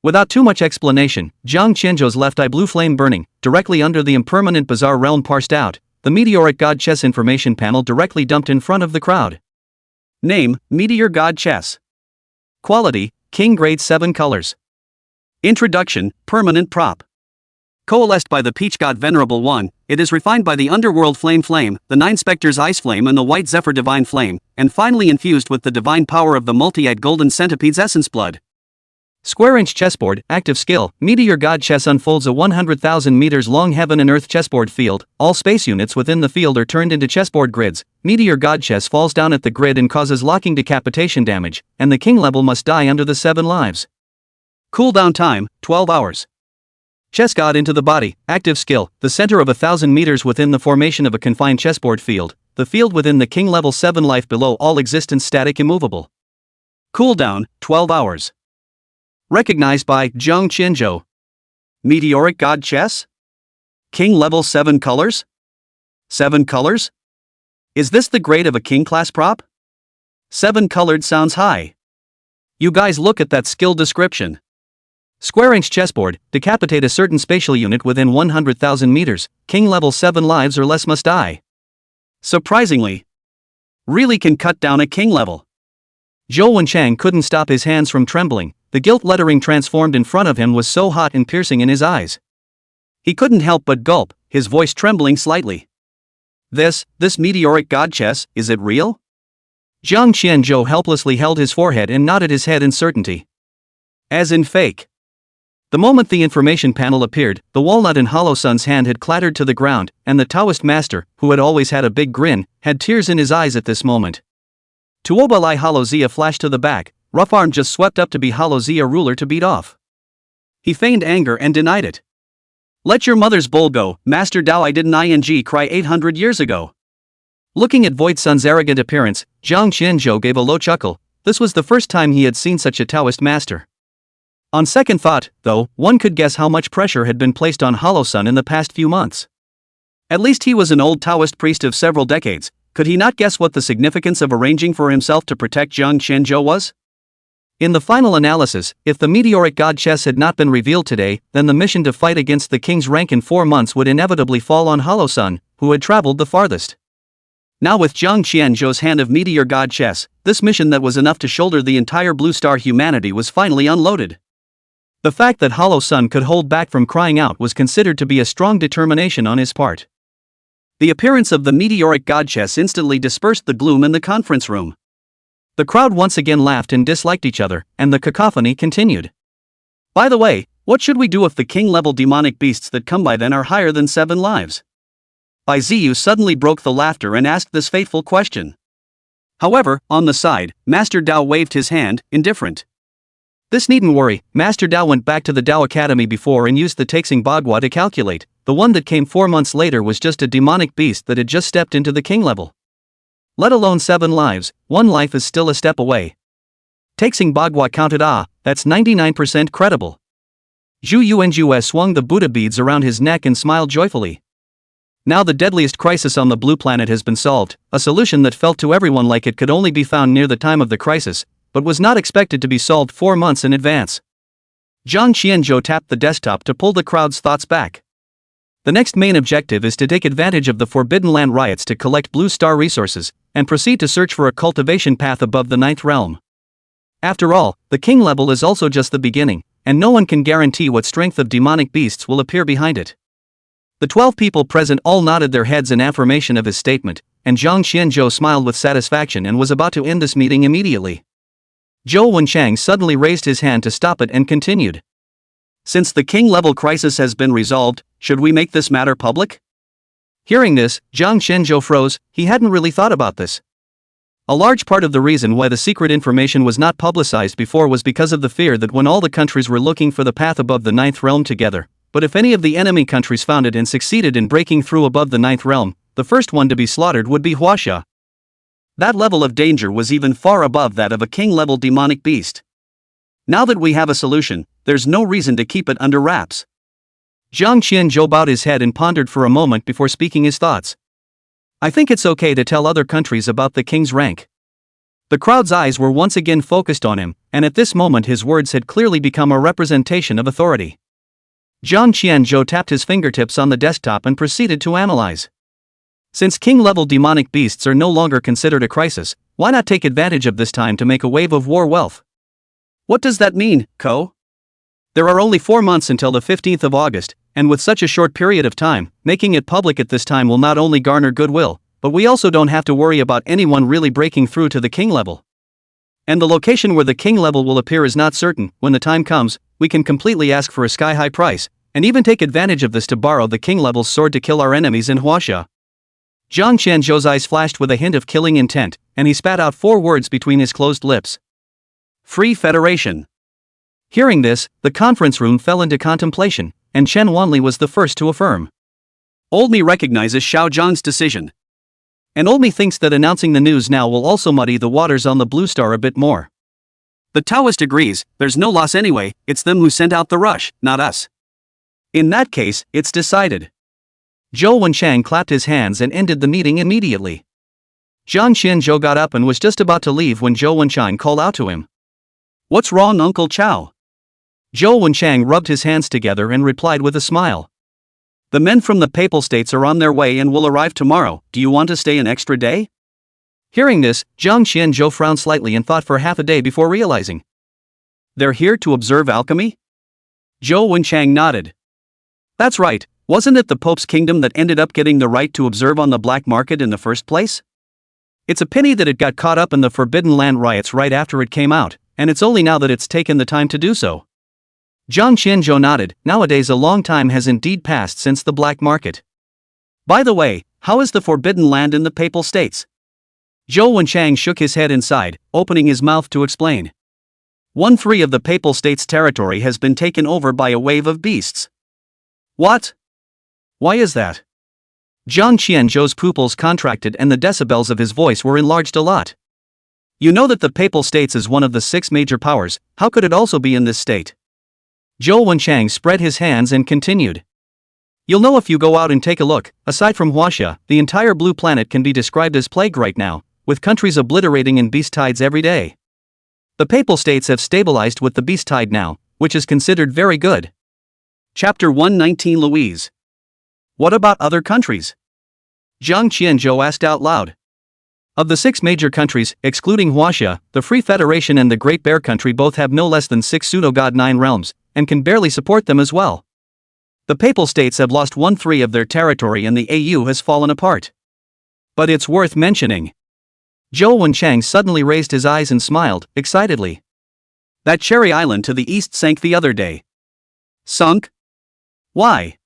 Without too much explanation, Zhang Qianzhou's left eye blue flame burning, directly under the impermanent bizarre realm parsed out, the meteoric god chess information panel directly dumped in front of the crowd. Name, Meteor God Chess. Quality, King Grade 7 Colors. Introduction, Permanent Prop. Coalesced by the Peach God Venerable One, it is refined by the Underworld Flame, the Nine Spectres Ice Flame and the White Zephyr Divine Flame, and finally infused with the divine power of the multi-eyed Golden Centipede's Essence Blood. Square-inch chessboard, active skill, Meteor God Chess unfolds a 100,000 meters long heaven and earth chessboard field. All space units within the field are turned into chessboard grids. Meteor God Chess falls down at the grid and causes locking decapitation damage, and the king level must die under the 7 lives. Cooldown time, 12 hours. Chess God into the body, active skill, the center of 1,000 meters within the formation of a confined chessboard field, the field within the king level 7 life below all existence static immovable. Cooldown, 12 hours. Recognized by Zhang Qianzhou. Meteoric God Chess? King level 7 colors? 7 colors? Is this the grade of a king class prop? 7 colored sounds high. You guys look at that skill description. Square-inch chessboard, decapitate a certain spatial unit within 100,000 meters, king level 7 lives or less must die. Surprisingly, really can cut down a king level. Zhou Wenchang couldn't stop his hands from trembling, the gilt lettering transformed in front of him was so hot and piercing in his eyes. He couldn't help but gulp, his voice trembling slightly. This meteoric god chess, is it real? Zhang Qianzhou helplessly held his forehead and nodded his head in certainty. As in fake. The moment the information panel appeared, the walnut in Hollow Sun's hand had clattered to the ground, and the Taoist master, who had always had a big grin, had tears in his eyes at this moment. Tuoba Lai Hollow Zia flashed to the back, rough arm just swept up to be Hollow Zia ruler to beat off. He feigned anger and denied it. Let your mother's bowl go, Master Dao, I didn't ing cry 800 years ago. Looking at Void Sun's arrogant appearance, Zhang Qianzhou gave a low chuckle. This was the first time he had seen such a Taoist master. On second thought, though, one could guess how much pressure had been placed on Hollow Sun in the past few months. At least he was an old Taoist priest of several decades. Could he not guess what the significance of arranging for himself to protect Zhang Qianzhou was? In the final analysis, if the meteoric god chess had not been revealed today, then the mission to fight against the king's rank in 4 months would inevitably fall on Hollow Sun, who had traveled the farthest. Now with Zhang Qianzhou's hand of meteor god chess, this mission that was enough to shoulder the entire Blue Star humanity was finally unloaded. The fact that Hollow Sun could hold back from crying out was considered to be a strong determination on his part. The appearance of the meteoric god chess instantly dispersed the gloom in the conference room. The crowd once again laughed and disliked each other, and the cacophony continued. By the way, what should we do if the king-level demonic beasts that come by then are higher than 7 lives? Bai Ziyu suddenly broke the laughter and asked this fateful question. However, on the side, Master Dao waved his hand, indifferent. This needn't worry, Master Dao went back to the Dao Academy before and used the Taixing Bagua to calculate. The one that came 4 months later was just a demonic beast that had just stepped into the king level. Let alone 7 lives, 1 life is still a step away. Taixing Bagua counted, that's 99% credible. Zhu Yuanjue swung the Buddha beads around his neck and smiled joyfully. Now the deadliest crisis on the blue planet has been solved, a solution that felt to everyone like it could only be found near the time of the crisis, but was not expected to be solved 4 months in advance. Zhang Qianzhou tapped the desktop to pull the crowd's thoughts back. The next main objective is to take advantage of the Forbidden Land riots to collect Blue Star resources, and proceed to search for a cultivation path above the 9th realm. After all, the king level is also just the beginning, and no one can guarantee what strength of demonic beasts will appear behind it. The 12 people present all nodded their heads in affirmation of his statement, and Zhang Qianzhou smiled with satisfaction and was about to end this meeting immediately. Zhou Wenchang suddenly raised his hand to stop it and continued. Since the king-level crisis has been resolved, should we make this matter public? Hearing this, Zhang Qianzhou froze. He hadn't really thought about this. A large part of the reason why the secret information was not publicized before was because of the fear that when all the countries were looking for the path above the 9th realm together, but if any of the enemy countries found it and succeeded in breaking through above the 9th realm, the first one to be slaughtered would be Huaxia. That level of danger was even far above that of a king-level demonic beast. Now that we have a solution, there's no reason to keep it under wraps. Zhang Qianzhou bowed his head and pondered for a moment before speaking his thoughts. I think it's okay to tell other countries about the king's rank. The crowd's eyes were once again focused on him, and at this moment his words had clearly become a representation of authority. Zhang Qianzhou tapped his fingertips on the desktop and proceeded to analyze. Since king-level demonic beasts are no longer considered a crisis, why not take advantage of this time to make a wave of war wealth? What does that mean, Ko? There are only 4 months until the 15th of August, and with such a short period of time, making it public at this time will not only garner goodwill, but we also don't have to worry about anyone really breaking through to the king level. And the location where the king level will appear is not certain. When the time comes, we can completely ask for a sky-high price, and even take advantage of this to borrow the king level's sword to kill our enemies in Huaxia. Zhang Qianzhou's eyes flashed with a hint of killing intent, and he spat out 4 words between his closed lips. Free Federation. Hearing this, the conference room fell into contemplation, and Chen Wanli was the first to affirm. Old me recognizes Xiao Zhang's decision. And old me thinks that announcing the news now will also muddy the waters on the Blue Star a bit more. The Taoist agrees, there's no loss anyway, it's them who sent out the rush, not us. In that case, it's decided. Zhou Wenchang clapped his hands and ended the meeting immediately. Zhang Qianzhou got up and was just about to leave when Zhou Wenchang called out to him. What's wrong, Uncle Chao? Zhou Wenchang rubbed his hands together and replied with a smile. The men from the Papal States are on their way and will arrive tomorrow. Do you want to stay an extra day? Hearing this, Zhang Qianzhou frowned slightly and thought for half a day before realizing. They're here to observe alchemy? Zhou Wenchang nodded. That's right, wasn't it the Pope's kingdom that ended up getting the right to observe on the black market in the first place? It's a pity that it got caught up in the Forbidden Land riots right after it came out, and it's only now that it's taken the time to do so. Zhang Qianzhou nodded. Nowadays a long time has indeed passed since the black market. By the way, how is the Forbidden Land in the Papal States? Zhou Wenchang shook his head and sighed, opening his mouth to explain. 1/3 of the Papal States' territory has been taken over by a wave of beasts. What? Why is that? Zhang Qianzhou's pupils contracted and the decibels of his voice were enlarged a lot. You know that the Papal States is one of the 6 major powers, how could it also be in this state? Zhou Wenchang spread his hands and continued. You'll know if you go out and take a look. Aside from Huaxia, the entire blue planet can be described as plague right now, with countries obliterating in beast tides every day. The Papal States have stabilized with the beast tide now, which is considered very good. Chapter 119 Louise. What about other countries? Zhang Qianzhou asked out loud. Of the 6 major countries, excluding Huaxia, the Free Federation and the Great Bear Country both have no less than 6 pseudo-god 9 realms, and can barely support them as well. The Papal States have lost 1/3 of their territory and the AU has fallen apart. But it's worth mentioning. Zhou Wenchang suddenly raised his eyes and smiled, excitedly. That Cherry Island to the east sank the other day. Sunk? Why?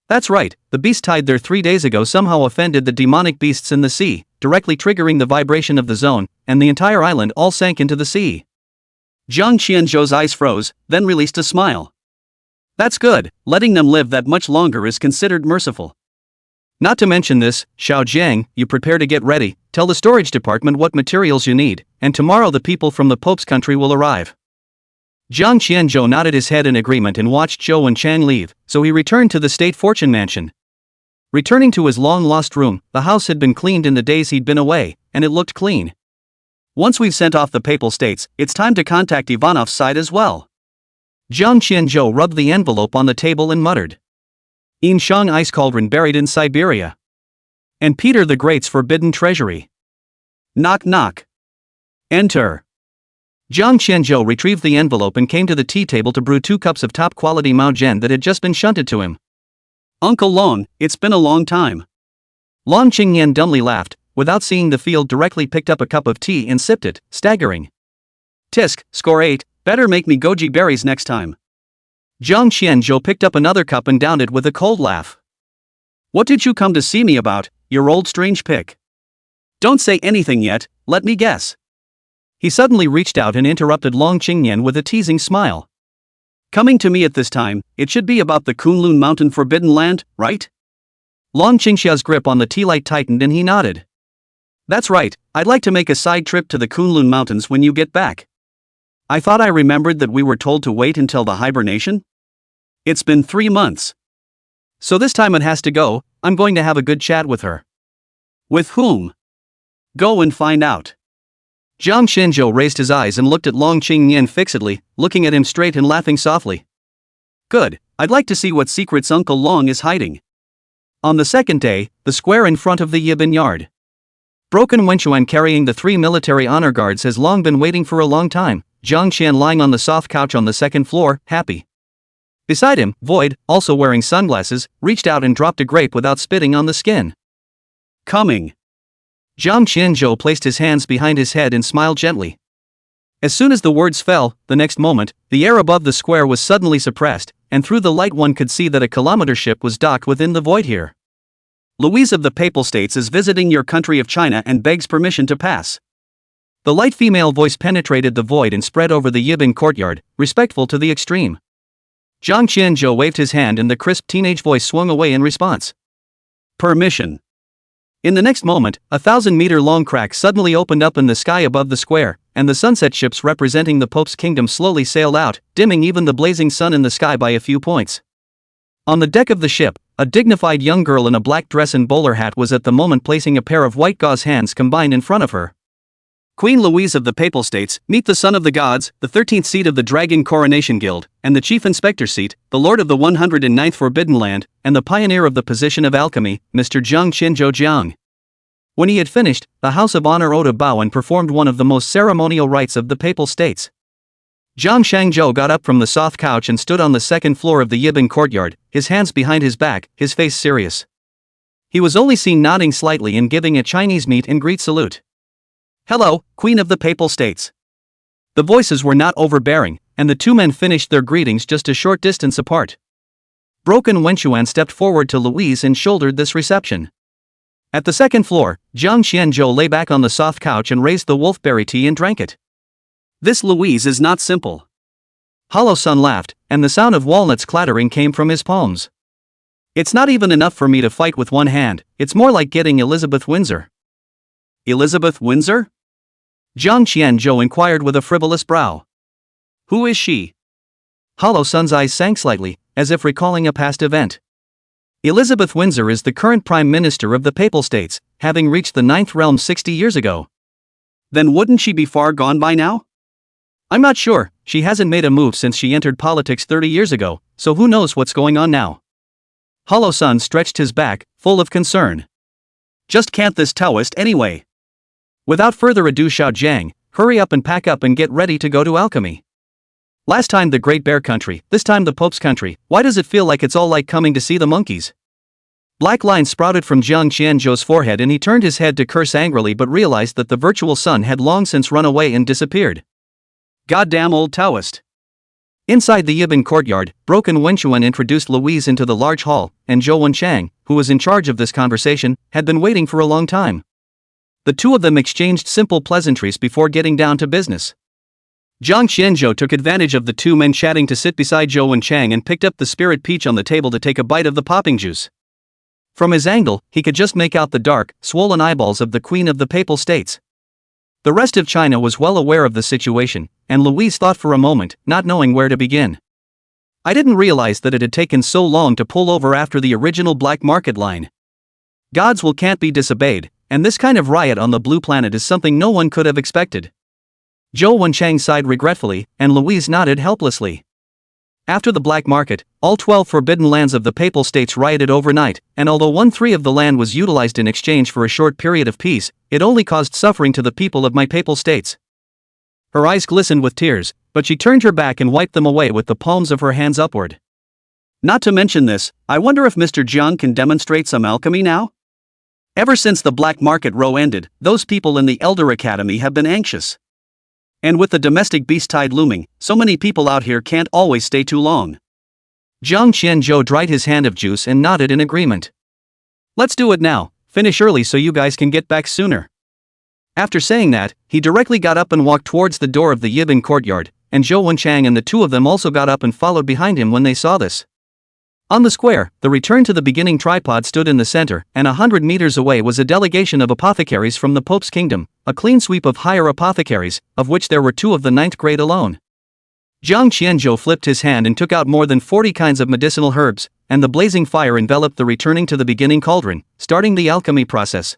That's right, the beast tide there 3 days ago somehow offended the demonic beasts in the sea, directly triggering the vibration of the zone, and the entire island all sank into the sea. Zhang Qianzhou's eyes froze, then released a smile. That's good, letting them live that much longer is considered merciful. Not to mention this, Xiao Jiang, you prepare to get ready, tell the storage department what materials you need, and tomorrow the people from the Pope's country will arrive. Zhang Qianzhou nodded his head in agreement and watched Zhou Wenchang leave, so he returned to the State Fortune Mansion. Returning to his long-lost room, the house had been cleaned in the days he'd been away, and it looked clean. Once we've sent off the Papal States, it's time to contact Ivanov's side as well. Zhang Qianzhou rubbed the envelope on the table and muttered. Yinshang Ice Cauldron buried in Siberia. And Peter the Great's forbidden treasury. Knock knock. Enter. Zhang Qianzhou retrieved the envelope and came to the tea table to brew 2 cups of top-quality Mao Zhen that had just been shunted to him. Uncle Long, it's been a long time. Long Qingyan dumbly laughed, without seeing the field directly picked up a cup of tea and sipped it, staggering. Tisk, score 8, better make me goji berries next time. Zhang Qianzhou picked up another cup and downed it with a cold laugh. What did you come to see me about, your old strange pick? Don't say anything yet, let me guess. He suddenly reached out and interrupted Long Qingyan with a teasing smile. Coming to me at this time, it should be about the Kunlun Mountain Forbidden Land, right? Long Qingxia's grip on the tea light tightened and he nodded. That's right, I'd like to make a side trip to the Kunlun Mountains when you get back. I thought I remembered that we were told to wait until the hibernation? It's been 3 months. So this time it has to go, I'm going to have a good chat with her. With whom? Go and find out. Zhang Qianzhou raised his eyes and looked at Long Qingyan fixedly, looking at him straight and laughing softly. Good, I'd like to see what secrets Uncle Long is hiding. On the second day, the square in front of the Yibin yard. Broken Wenchuan carrying the 3 military honor guards has long been waiting for a long time, Jiang Qian lying on the soft couch on the second floor, happy. Beside him, Void, also wearing sunglasses, reached out and dropped a grape without spitting on the skin. Coming. Jiang Qianzhou placed his hands behind his head and smiled gently. As soon as the words fell, the next moment, the air above the square was suddenly suppressed, and through the light one could see that a kilometer ship was docked within the void here. Louise of the Papal States is visiting your country of China and begs permission to pass. The light female voice penetrated the void and spread over the Yibin courtyard, respectful to the extreme. Jiang Qianzhou waved his hand and the crisp teenage voice swung away in response. Permission. In the next moment, a 1,000-meter-long crack suddenly opened up in the sky above the square, and the sunset ships representing the Pope's kingdom slowly sailed out, dimming even the blazing sun in the sky by a few points. On the deck of the ship, a dignified young girl in a black dress and bowler hat was at the moment placing a pair of white gauze hands combined in front of her. Queen Louise of the Papal States, meet the son of the gods, the 13th seat of the Dragon Coronation Guild, and the chief inspector seat, the lord of the 109th Forbidden Land, and the pioneer of the position of alchemy, Mr. Jiang Qianzhou Jiang. When he had finished, the House of Honor owed a bow and performed one of the most ceremonial rites of the Papal States. Jiang Shangzhou got up from the soft couch and stood on the second floor of the Yibin courtyard, his hands behind his back, his face serious. He was only seen nodding slightly and giving a Chinese meet and greet salute. Hello, Queen of the Papal States. The voices were not overbearing, and the two men finished their greetings just a short distance apart. Broken Wenchuan stepped forward to Louise and shouldered this reception. At the second floor, Jiang Qianzhou lay back on the soft couch and raised the wolfberry tea and drank it. This Louise is not simple. Hollow Sun laughed, and the sound of walnuts clattering came from his palms. It's not even enough for me to fight with one hand, it's more like getting Elizabeth Windsor. Elizabeth Windsor? Jiang Qianzhou inquired with a frivolous brow. Who is she? Hollow Sun's eyes sank slightly, as if recalling a past event. Elizabeth Windsor is the current Prime Minister of the Papal States, having reached the 9th realm 60 years ago. Then wouldn't she be far gone by now? I'm not sure, she hasn't made a move since she entered politics 30 years ago, so who knows what's going on now. Hollow Sun stretched his back, full of concern. Just can't this Taoist anyway. Without further ado, Xiao Jiang, hurry up and pack up and get ready to go to alchemy. Last time the Great Bear Country, this time the Pope's country, why does it feel like it's all like coming to see the monkeys? Black lines sprouted from Jiang Qianzhou's forehead and he turned his head to curse angrily but realized that the virtual sun had long since run away and disappeared. Goddamn old Taoist. Inside the Yibin courtyard, Broken Wenchuan introduced Louise into the large hall, and Zhou Wenchang, who was in charge of this conversation, had been waiting for a long time. The two of them exchanged simple pleasantries before getting down to business. Jiang Qianzhou took advantage of the two men chatting to sit beside Zhou Wenchang and picked up the spirit peach on the table to take a bite of the popping juice. From his angle, he could just make out the dark, swollen eyeballs of the Queen of the Papal States. The rest of China was well aware of the situation, and Louise thought for a moment, not knowing where to begin. I didn't realize that it had taken so long to pull over after the original black market line. God's will can't be disobeyed, and this kind of riot on the blue planet is something no one could have expected. Zhou Wenchang sighed regretfully, and Louise nodded helplessly. After the black market, all 12 forbidden lands of the Papal States rioted overnight, and although 1/3 of the land was utilized in exchange for a short period of peace, it only caused suffering to the people of my Papal States. Her eyes glistened with tears, but she turned her back and wiped them away with the palms of her hands upward. Not to mention this, I wonder if Mr. Jiang can demonstrate some alchemy now? Ever since the black market row ended, those people in the Elder Academy have been anxious. And with the domestic beast tide looming, so many people out here can't always stay too long. Jiang Qianzhou dried his hand of juice and nodded in agreement. Let's do it now, finish early so you guys can get back sooner. After saying that, he directly got up and walked towards the door of the Yibin courtyard, and Zhou Wenchang and the two of them also got up and followed behind him when they saw this. On the square, the return to the beginning tripod stood in the center, and 100 meters away was a delegation of apothecaries from the Pope's kingdom, a clean sweep of higher apothecaries, of which there were 2 of the 9th grade alone. Jiang Qianzhou flipped his hand and took out more than 40 kinds of medicinal herbs, and the blazing fire enveloped the returning to the beginning cauldron, starting the alchemy process.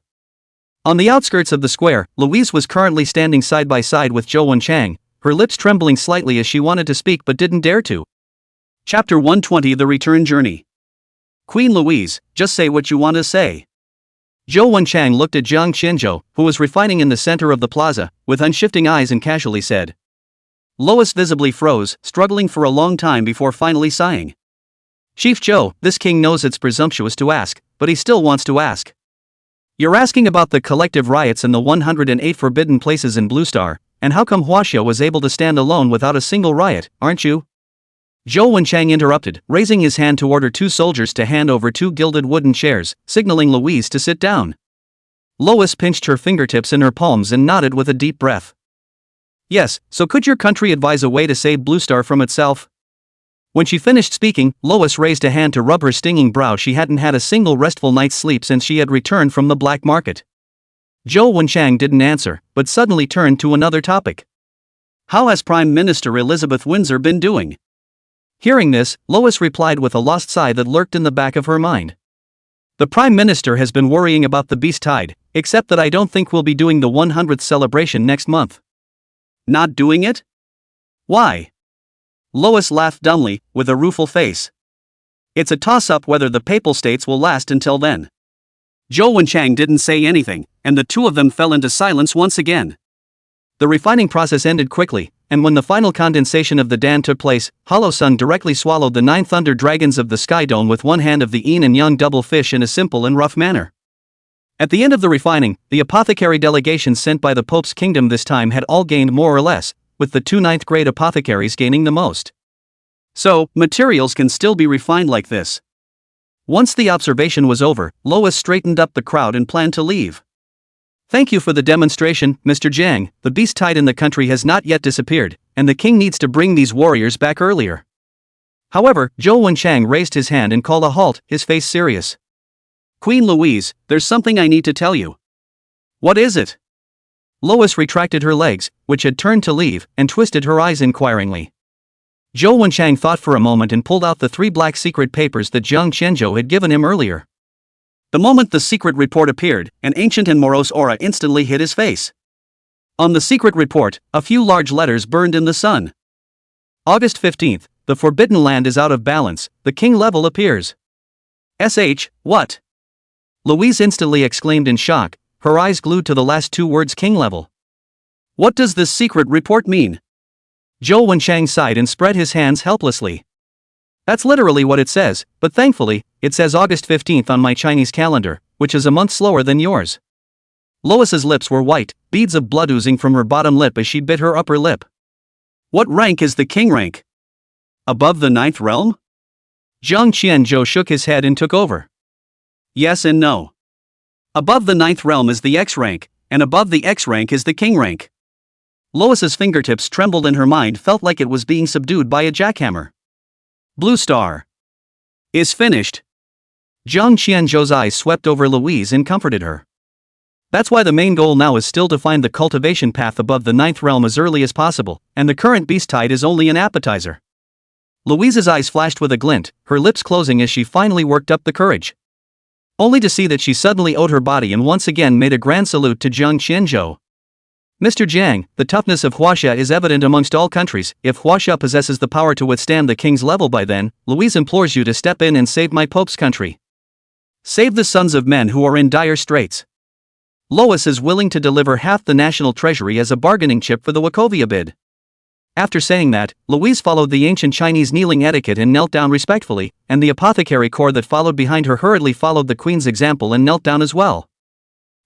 On the outskirts of the square, Louise was currently standing side by side with Zhou Wenchang, her lips trembling slightly as she wanted to speak but didn't dare to. Chapter 120: The Return Journey. Queen Louise, just say what you want to say. Zhou Wenchang looked at Jiang Qianzhou, who was reclining in the center of the plaza, with unshifting eyes and casually said. Lois visibly froze, struggling for a long time before finally sighing. Chief Joe, this king knows it's presumptuous to ask, but he still wants to ask. You're asking about the collective riots in the 108 forbidden places in Blue Star, and how come Huaxia was able to stand alone without a single riot, aren't you? Zhou Wenchang interrupted, raising his hand to order two soldiers to hand over two gilded wooden chairs, signaling Louise to sit down. Lois pinched her fingertips in her palms and nodded with a deep breath. Yes, so could your country advise a way to save Blue Star from itself? When she finished speaking, Lois raised a hand to rub her stinging brow. She hadn't had a single restful night's sleep since she had returned from the black market. Zhou Wenchang didn't answer, but suddenly turned to another topic. How has Prime Minister Elizabeth Windsor been doing? Hearing this, Lois replied with a lost sigh that lurked in the back of her mind. The Prime Minister has been worrying about the beast tide, except that I don't think we'll be doing the 100th celebration next month. Not doing it? Why? Lois laughed dumbly, with a rueful face. It's a toss-up whether the Papal States will last until then. Zhou Wenchang didn't say anything, and the two of them fell into silence once again. The refining process ended quickly, and when the final condensation of the Dan took place, Hollow Sun directly swallowed the 9 thunder dragons of the Sky Dome with one hand of the yin and yang double fish in a simple and rough manner. At the end of the refining, the apothecary delegations sent by the Pope's kingdom this time had all gained more or less, with the 2 ninth grade apothecaries gaining the most. So, materials can still be refined like this. Once the observation was over, Lois straightened up the crowd and planned to leave. Thank you for the demonstration, Mr. Jiang. The beast tide in the country has not yet disappeared, and the king needs to bring these warriors back earlier. However, Zhou Wenchang raised his hand and called a halt, his face serious. Queen Louise, there's something I need to tell you. What is it? Lois retracted her legs, which had turned to leave, and twisted her eyes inquiringly. Zhou Wenchang thought for a moment and pulled out the 3 black secret papers that Jiang Qianzhou had given him earlier. The moment the secret report appeared, an ancient and morose aura instantly hit his face. On the secret report, a few large letters burned in the sun. August 15th, the Forbidden Land is out of balance, the king level appears. What? Louise instantly exclaimed in shock, her eyes glued to the last 2 words king level. What does this secret report mean? Zhou Wenchang sighed and spread his hands helplessly. That's literally what it says, but thankfully, it says August 15th on my Chinese calendar, which is a month slower than yours. Lois's lips were white, beads of blood oozing from her bottom lip as she bit her upper lip. What rank is the king rank? Above the 9th realm? Jiang Qianzhou shook his head and took over. Yes and no. Above the 9th realm is the X rank, and above the X rank is the king rank. Lois's fingertips trembled and her mind felt like it was being subdued by a jackhammer. Blue Star is finished. Jiang Qianzhou's eyes swept over Louise and comforted her. That's why the main goal now is still to find the cultivation path above the 9th realm as early as possible, and the current beast tide is only an appetizer. Louise's eyes flashed with a glint, her lips closing as she finally worked up the courage. Only to see that she suddenly owed her body and once again made a grand salute to Jiang Qianzhou. Mr. Jiang, the toughness of Huaxia is evident amongst all countries. If Huaxia possesses the power to withstand the king's level by then, Louise implores you to step in and save my Pope's country. Save the sons of men who are in dire straits. Lois is willing to deliver half the national treasury as a bargaining chip for the Wachovia bid. After saying that, Louise followed the ancient Chinese kneeling etiquette and knelt down respectfully, and the apothecary corps that followed behind her hurriedly followed the queen's example and knelt down as well.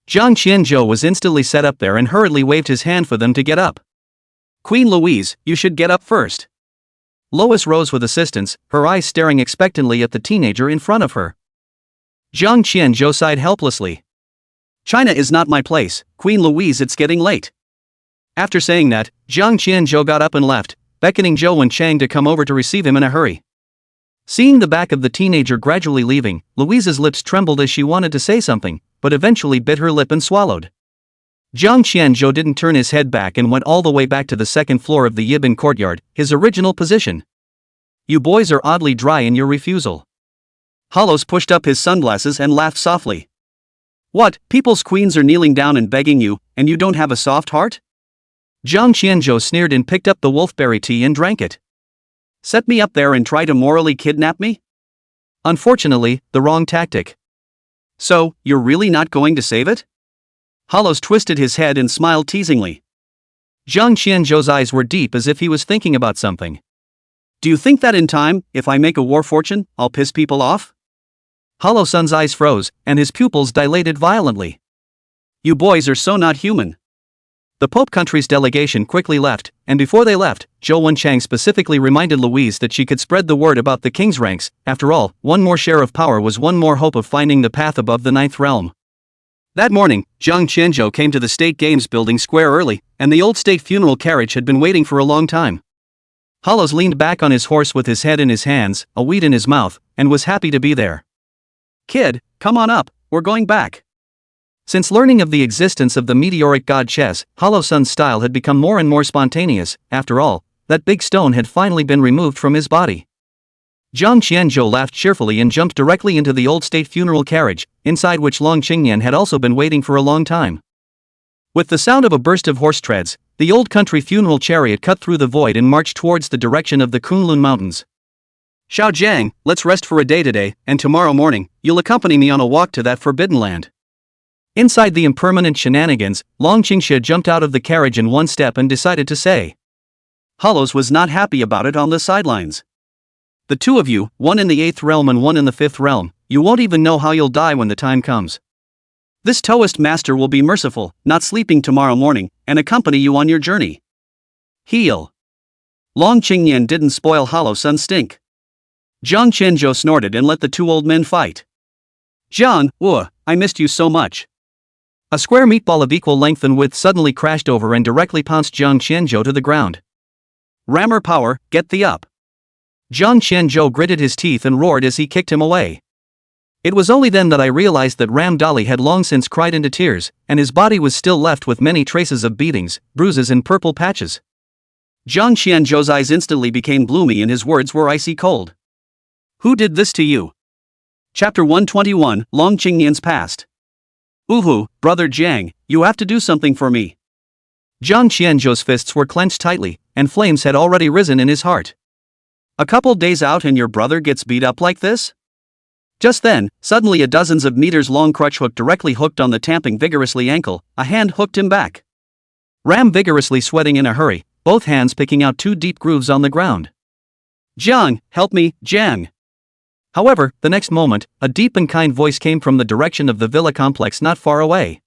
Jiang Qianzhou was instantly set up there and hurriedly waved his hand for them to get up. Queen Louise, you should get up first. Lois rose with assistance, her eyes staring expectantly at the teenager in front of her. Jiang Qianzhou sighed helplessly. China is not my place, Queen Louise, it's getting late. After saying that, Jiang Qianzhou got up and left, beckoning Zhou Wenchang to come over to receive him in a hurry. Seeing the back of the teenager gradually leaving, Louise's lips trembled as she wanted to say something, but eventually bit her lip and swallowed. Jiang Qianzhou didn't turn his head back and went all the way back to the 2nd floor of the Yibin courtyard, his original position. You boys are oddly dry in your refusal. Hollows pushed up his sunglasses and laughed softly. What, people's queens are kneeling down and begging you, and you don't have a soft heart? Jiang Qianzhou sneered and picked up the wolfberry tea and drank it. Set me up there and try to morally kidnap me? Unfortunately, the wrong tactic. So, you're really not going to save it? Hollows twisted his head and smiled teasingly. Zhang Qianzhou's eyes were deep as if he was thinking about something. Do you think that in time, if I make a war fortune, I'll piss people off? Hollow Sun's eyes froze, and his pupils dilated violently. You boys are so not human. The Pope country's delegation quickly left, and before they left, Zhou Wenchang specifically reminded Louise that she could spread the word about the king's ranks. After all, one more share of power was one more hope of finding the path above the ninth realm. That morning, Zhang Qianzhou came to the State Games building square early, and the old state funeral carriage had been waiting for a long time. Hollows leaned back on his horse with his head in his hands, a weed in his mouth, and was happy to be there. Kid, come on up, we're going back. Since learning of the existence of the meteoric god Ches, Hollow Sun's style had become more and more spontaneous. After all, that big stone had finally been removed from his body. Zhang Qianzhou laughed cheerfully and jumped directly into the old state funeral carriage, inside which Long Qingyan had also been waiting for a long time. With the sound of a burst of horse treads, the old country funeral chariot cut through the void and marched towards the direction of the Kunlun Mountains. Xiao Jiang, let's rest for a day today, and tomorrow morning, you'll accompany me on a walk to that forbidden land. Inside the impermanent shenanigans, Long Qingxia jumped out of the carriage in one step and decided to say. Hollows was not happy about it on the sidelines. The two of you, one in the 8th realm and one in the 5th realm, you won't even know how you'll die when the time comes. This Taoist master will be merciful, not sleeping tomorrow morning, and accompany you on your journey. Heal. Long Qingyan didn't spoil Hollow Sun's stink. Zhang Qianzhou snorted and let the two old men fight. Zhang, I missed you so much. A square meatball of equal length and width suddenly crashed over and directly pounced Zhang Qianzhou to the ground. Rammer power, get thee up. Zhang Qianzhou gritted his teeth and roared as he kicked him away. It was only then that I realized that Ram Dali had long since cried into tears, and his body was still left with many traces of beatings, bruises and purple patches. Zhang Qianzhou's eyes instantly became gloomy and his words were icy cold. Who did this to you? Chapter 121, Long Qingyan's Past. Uhu, brother Jiang, you have to do something for me. Zhang Qianzhou's fists were clenched tightly, and flames had already risen in his heart. A couple days out and your brother gets beat up like this? Just then, suddenly a dozens of meters long crutch hook directly hooked on the tamping vigorously ankle, a hand hooked him back. Ram vigorously sweating in a hurry, both hands picking out two deep grooves on the ground. Jiang, help me, Jiang. However, the next moment, a deep and kind voice came from the direction of the villa complex not far away.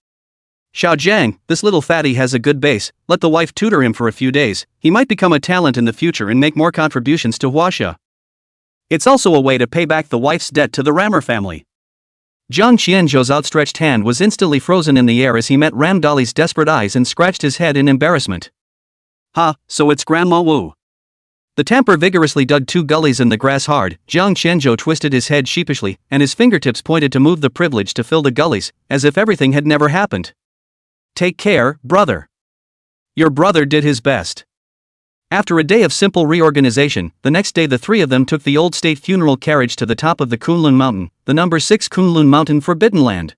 Xiao Jiang, this little fatty has a good base, let the wife tutor him for a few days, he might become a talent in the future and make more contributions to Huaxia. It's also a way to pay back the wife's debt to the Rammer family. Zhang Qianzhou's outstretched hand was instantly frozen in the air as he met Ram Dali's desperate eyes and scratched his head in embarrassment. Ha, so it's Grandma Wu. The tamper vigorously dug two gullies in the grass hard. Zhang Qianzhou twisted his head sheepishly, and his fingertips pointed to move the privilege to fill the gullies, as if everything had never happened. Take care, brother. Your brother did his best. After a day of simple reorganization, the next day the three of them took the old state funeral carriage to the top of the Kunlun Mountain, the number 6 Kunlun Mountain Forbidden Land.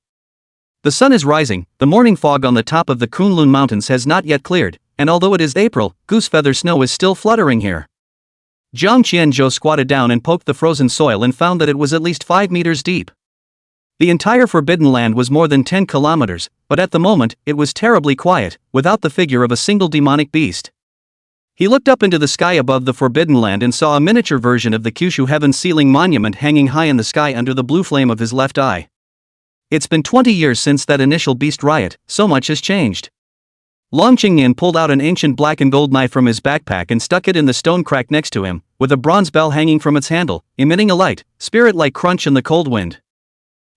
The sun is rising, the morning fog on the top of the Kunlun Mountains has not yet cleared, and although it is April, goosefeather snow is still fluttering here. Zhang Qianzhou squatted down and poked the frozen soil and found that it was at least 5 meters deep. The entire Forbidden Land was more than 10 kilometers, but at the moment, it was terribly quiet, without the figure of a single demonic beast. He looked up into the sky above the Forbidden Land and saw a miniature version of the Kyushu Heaven Ceiling Monument hanging high in the sky under the blue flame of his left eye. It's been 20 years since that initial beast riot, so much has changed. Long Qingyan pulled out an ancient black and gold knife from his backpack and stuck it in the stone crack next to him, with a bronze bell hanging from its handle, emitting a light, spirit-like crunch in the cold wind.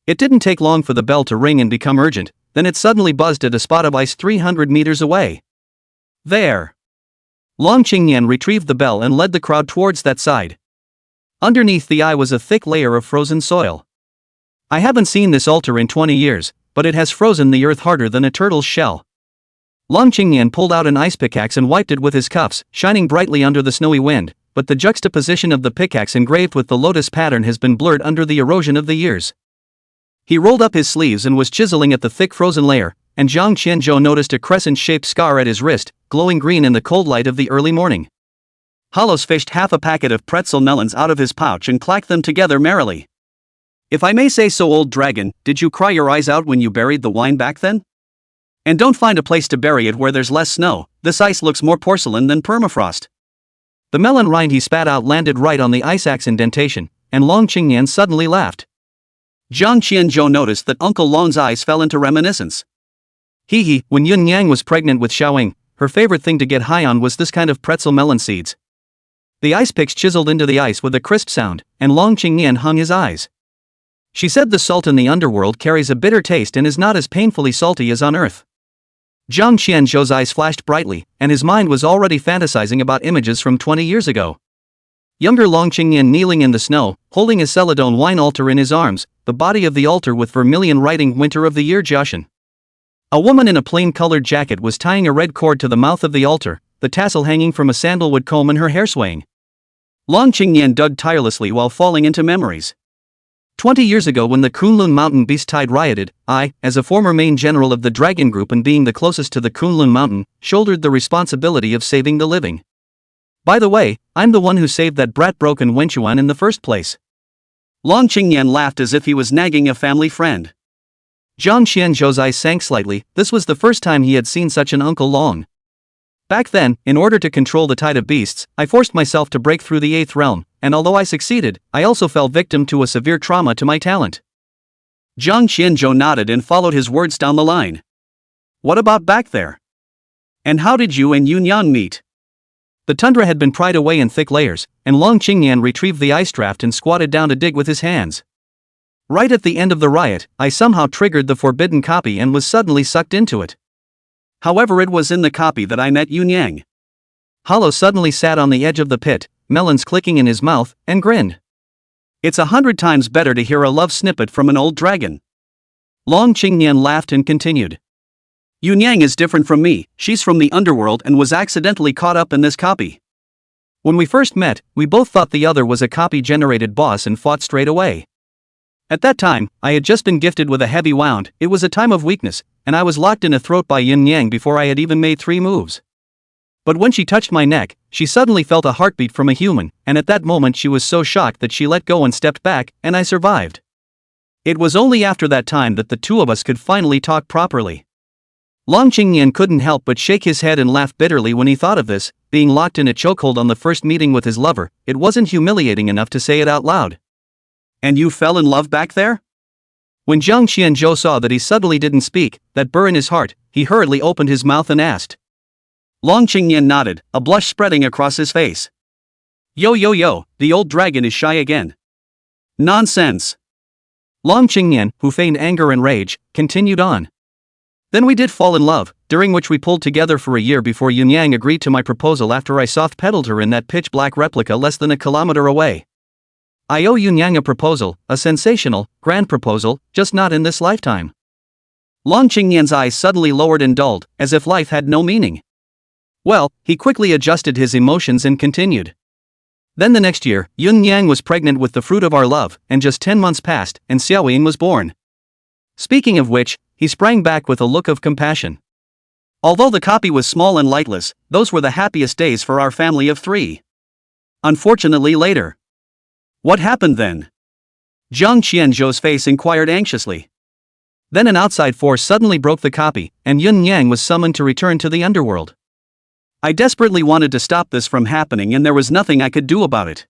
It didn't take long for the bell to ring and become urgent, then it suddenly buzzed at a spot of ice 300 meters away. There. Long Qingyan retrieved the bell and led the crowd towards that side. Underneath the eye was a thick layer of frozen soil. I haven't seen this altar in 20 years, but it has frozen the earth harder than a turtle's shell. Long Qingyan pulled out an ice pickaxe and wiped it with his cuffs, shining brightly under the snowy wind, but the juxtaposition of the pickaxe engraved with the lotus pattern has been blurred under the erosion of the years. He rolled up his sleeves and was chiseling at the thick frozen layer, and Zhang Qianzhou noticed a crescent-shaped scar at his wrist, glowing green in the cold light of the early morning. Hollows fished half a packet of pretzel melons out of his pouch and clacked them together merrily. If I may say so, old dragon, did you cry your eyes out when you buried the wine back then? And don't find a place to bury it where there's less snow, this ice looks more porcelain than permafrost. The melon rind he spat out landed right on the ice axe indentation, and Long Qingyan suddenly laughed. Jiang Qianzhou noticed that Uncle Long's eyes fell into reminiscence. When Yun Yang was pregnant with Xiaoying, her favorite thing to get high on was this kind of pretzel melon seeds. The ice picks chiseled into the ice with a crisp sound, and Long Qingyan hung his eyes. She said the salt in the underworld carries a bitter taste and is not as painfully salty as on Earth. Jiang Qianzhou's eyes flashed brightly, and his mind was already fantasizing about images from 20 years ago. Younger Long Qingyan kneeling in the snow, holding a celadone wine altar in his arms, the body of the altar with vermilion writing Winter of the Year Jiaoshan. A woman in a plain-colored jacket was tying a red cord to the mouth of the altar, the tassel hanging from a sandalwood comb and her hair swaying. Long Qingyan dug tirelessly while falling into memories. 20 years ago when the Kunlun Mountain Beast Tide rioted, I, as a former main general of the Dragon Group and being the closest to the Kunlun Mountain, shouldered the responsibility of saving the living. By the way, I'm the one who saved that brat broken Wenchuan in the first place. Long Qingyan laughed as if he was nagging a family friend. Jiang Qianzhou's eyes sank slightly, this was the first time he had seen such an Uncle Long. Back then, in order to control the tide of beasts, I forced myself to break through the 8th realm, and although I succeeded, I also fell victim to a severe trauma to my talent. Jiang Qianzhou nodded and followed his words down the line. What about back there? And how did you and Yunyan meet? The tundra had been pried away in thick layers, and Long Qingyan retrieved the ice draft and squatted down to dig with his hands. Right at the end of the riot, I somehow triggered the forbidden copy and was suddenly sucked into it. However, it was in the copy that I met Yunyang. Hollow suddenly sat on the edge of the pit, melons clicking in his mouth, and grinned. It's 100 times better to hear a love snippet from an old dragon. Long Qingyan laughed and continued. Yunyang is different from me, she's from the underworld and was accidentally caught up in this copy. When we first met, we both thought the other was a copy-generated boss and fought straight away. At that time, I had just been gifted with a heavy wound, it was a time of weakness, and I was locked in a throat by Yin Yang before I had even made 3 moves. But when she touched my neck, she suddenly felt a heartbeat from a human, and at that moment she was so shocked that she let go and stepped back, and I survived. It was only after that time that the two of us could finally talk properly. Long Qingyan couldn't help but shake his head and laugh bitterly when he thought of this, being locked in a chokehold on the first meeting with his lover, it wasn't humiliating enough to say it out loud. And you fell in love back there? When Jiang Qianzhou saw that he suddenly didn't speak, that burr in his heart, he hurriedly opened his mouth and asked. Long Qingyan nodded, a blush spreading across his face. Yo, the old dragon is shy again. Nonsense. Long Qingyan, who feigned anger and rage, continued on. Then we did fall in love, during which we pulled together for a year before Yunyang agreed to my proposal after I soft-pedaled her in that pitch-black replica less than a kilometer away. I owe Yunyang a proposal, a sensational, grand proposal, just not in this lifetime. Long Qingyan's eyes suddenly lowered and dulled, as if life had no meaning. Well, he quickly adjusted his emotions and continued. Then the next year, Yunyang was pregnant with the fruit of our love, and just 10 months passed, and Xiaoyin was born. Speaking of which, he sprang back with a look of compassion. Although the copy was small and lightless, those were the happiest days for our family of 3. Unfortunately later. What happened then? Jiang Qianzhou's face inquired anxiously. Then an outside force suddenly broke the copy, and Yun Yang was summoned to return to the underworld. I desperately wanted to stop this from happening and there was nothing I could do about it.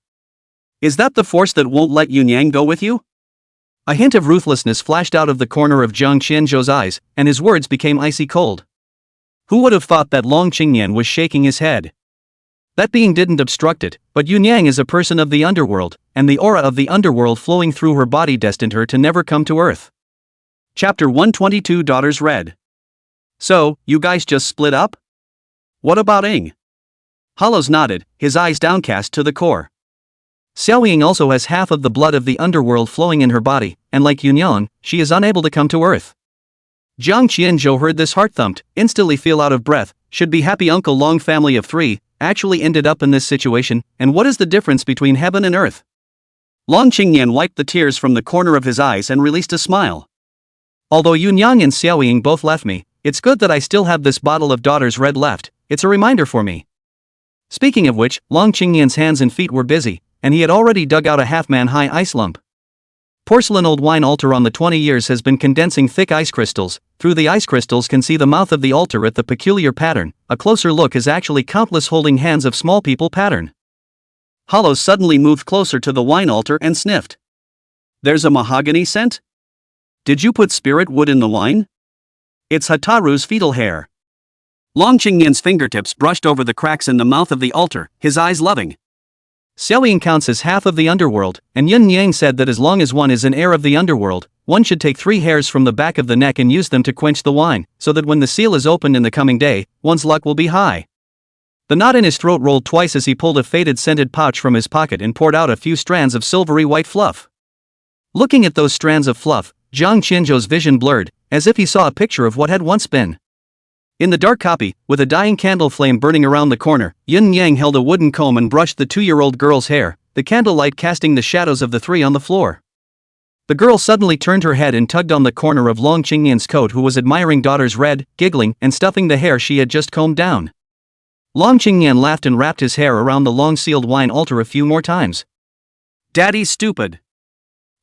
Is that the force that won't let Yun Yang go with you? A hint of ruthlessness flashed out of the corner of Jiang Qianzhou's eyes, and his words became icy cold. Who would have thought that Long Qingyan was shaking his head? That being didn't obstruct it, but Yun Yang is a person of the underworld, and the aura of the underworld flowing through her body destined her to never come to Earth. Chapter 122 Daughters Read. So, you guys just split up? What about Ing? Hollows nodded, his eyes downcast to the core. Xiaoying also has half of the blood of the underworld flowing in her body, and like Yunyang, she is unable to come to Earth. Jiang Qianzhou heard this heart thumped, instantly feel out of breath, should be happy Uncle Long family of 3, actually ended up in this situation, and what is the difference between heaven and earth? Long Qingyan wiped the tears from the corner of his eyes and released a smile. Although Yunyang and Xiaoying both left me, it's good that I still have this bottle of Daughter's Red left, it's a reminder for me. Speaking of which, Long Qingyan's hands and feet were busy, and he had already dug out a half-man-high ice lump. Porcelain old wine altar on the 20 years has been condensing thick ice crystals. Through the ice crystals can see the mouth of the altar at the peculiar pattern. A closer look is actually countless holding hands of small people pattern. Hollow suddenly moved closer to the wine altar and sniffed. There's a mahogany scent? Did you put spirit wood in the wine? It's Hataru's fetal hair. Long Qingyan's fingertips brushed over the cracks in the mouth of the altar, his eyes loving. Xiaoying counts as half of the underworld, and Yun Yang said that as long as one is an heir of the underworld, one should take 3 hairs from the back of the neck and use them to quench the wine, so that when the seal is opened in the coming day, one's luck will be high. The knot in his throat rolled twice as he pulled a faded scented pouch from his pocket and poured out a few strands of silvery white fluff. Looking at those strands of fluff, Zhang Qianzhou's vision blurred, as if he saw a picture of what had once been. In the dark copy, with a dying candle flame burning around the corner, Yun Yang held a wooden comb and brushed the 2-year-old girl's hair, the candlelight casting the shadows of the 3 on the floor. The girl suddenly turned her head and tugged on the corner of Long Qingyan's coat, who was admiring daughter's red, giggling, and stuffing the hair she had just combed down. Long Qingyan laughed and wrapped his hair around the long-sealed wine altar a few more times. Daddy's stupid.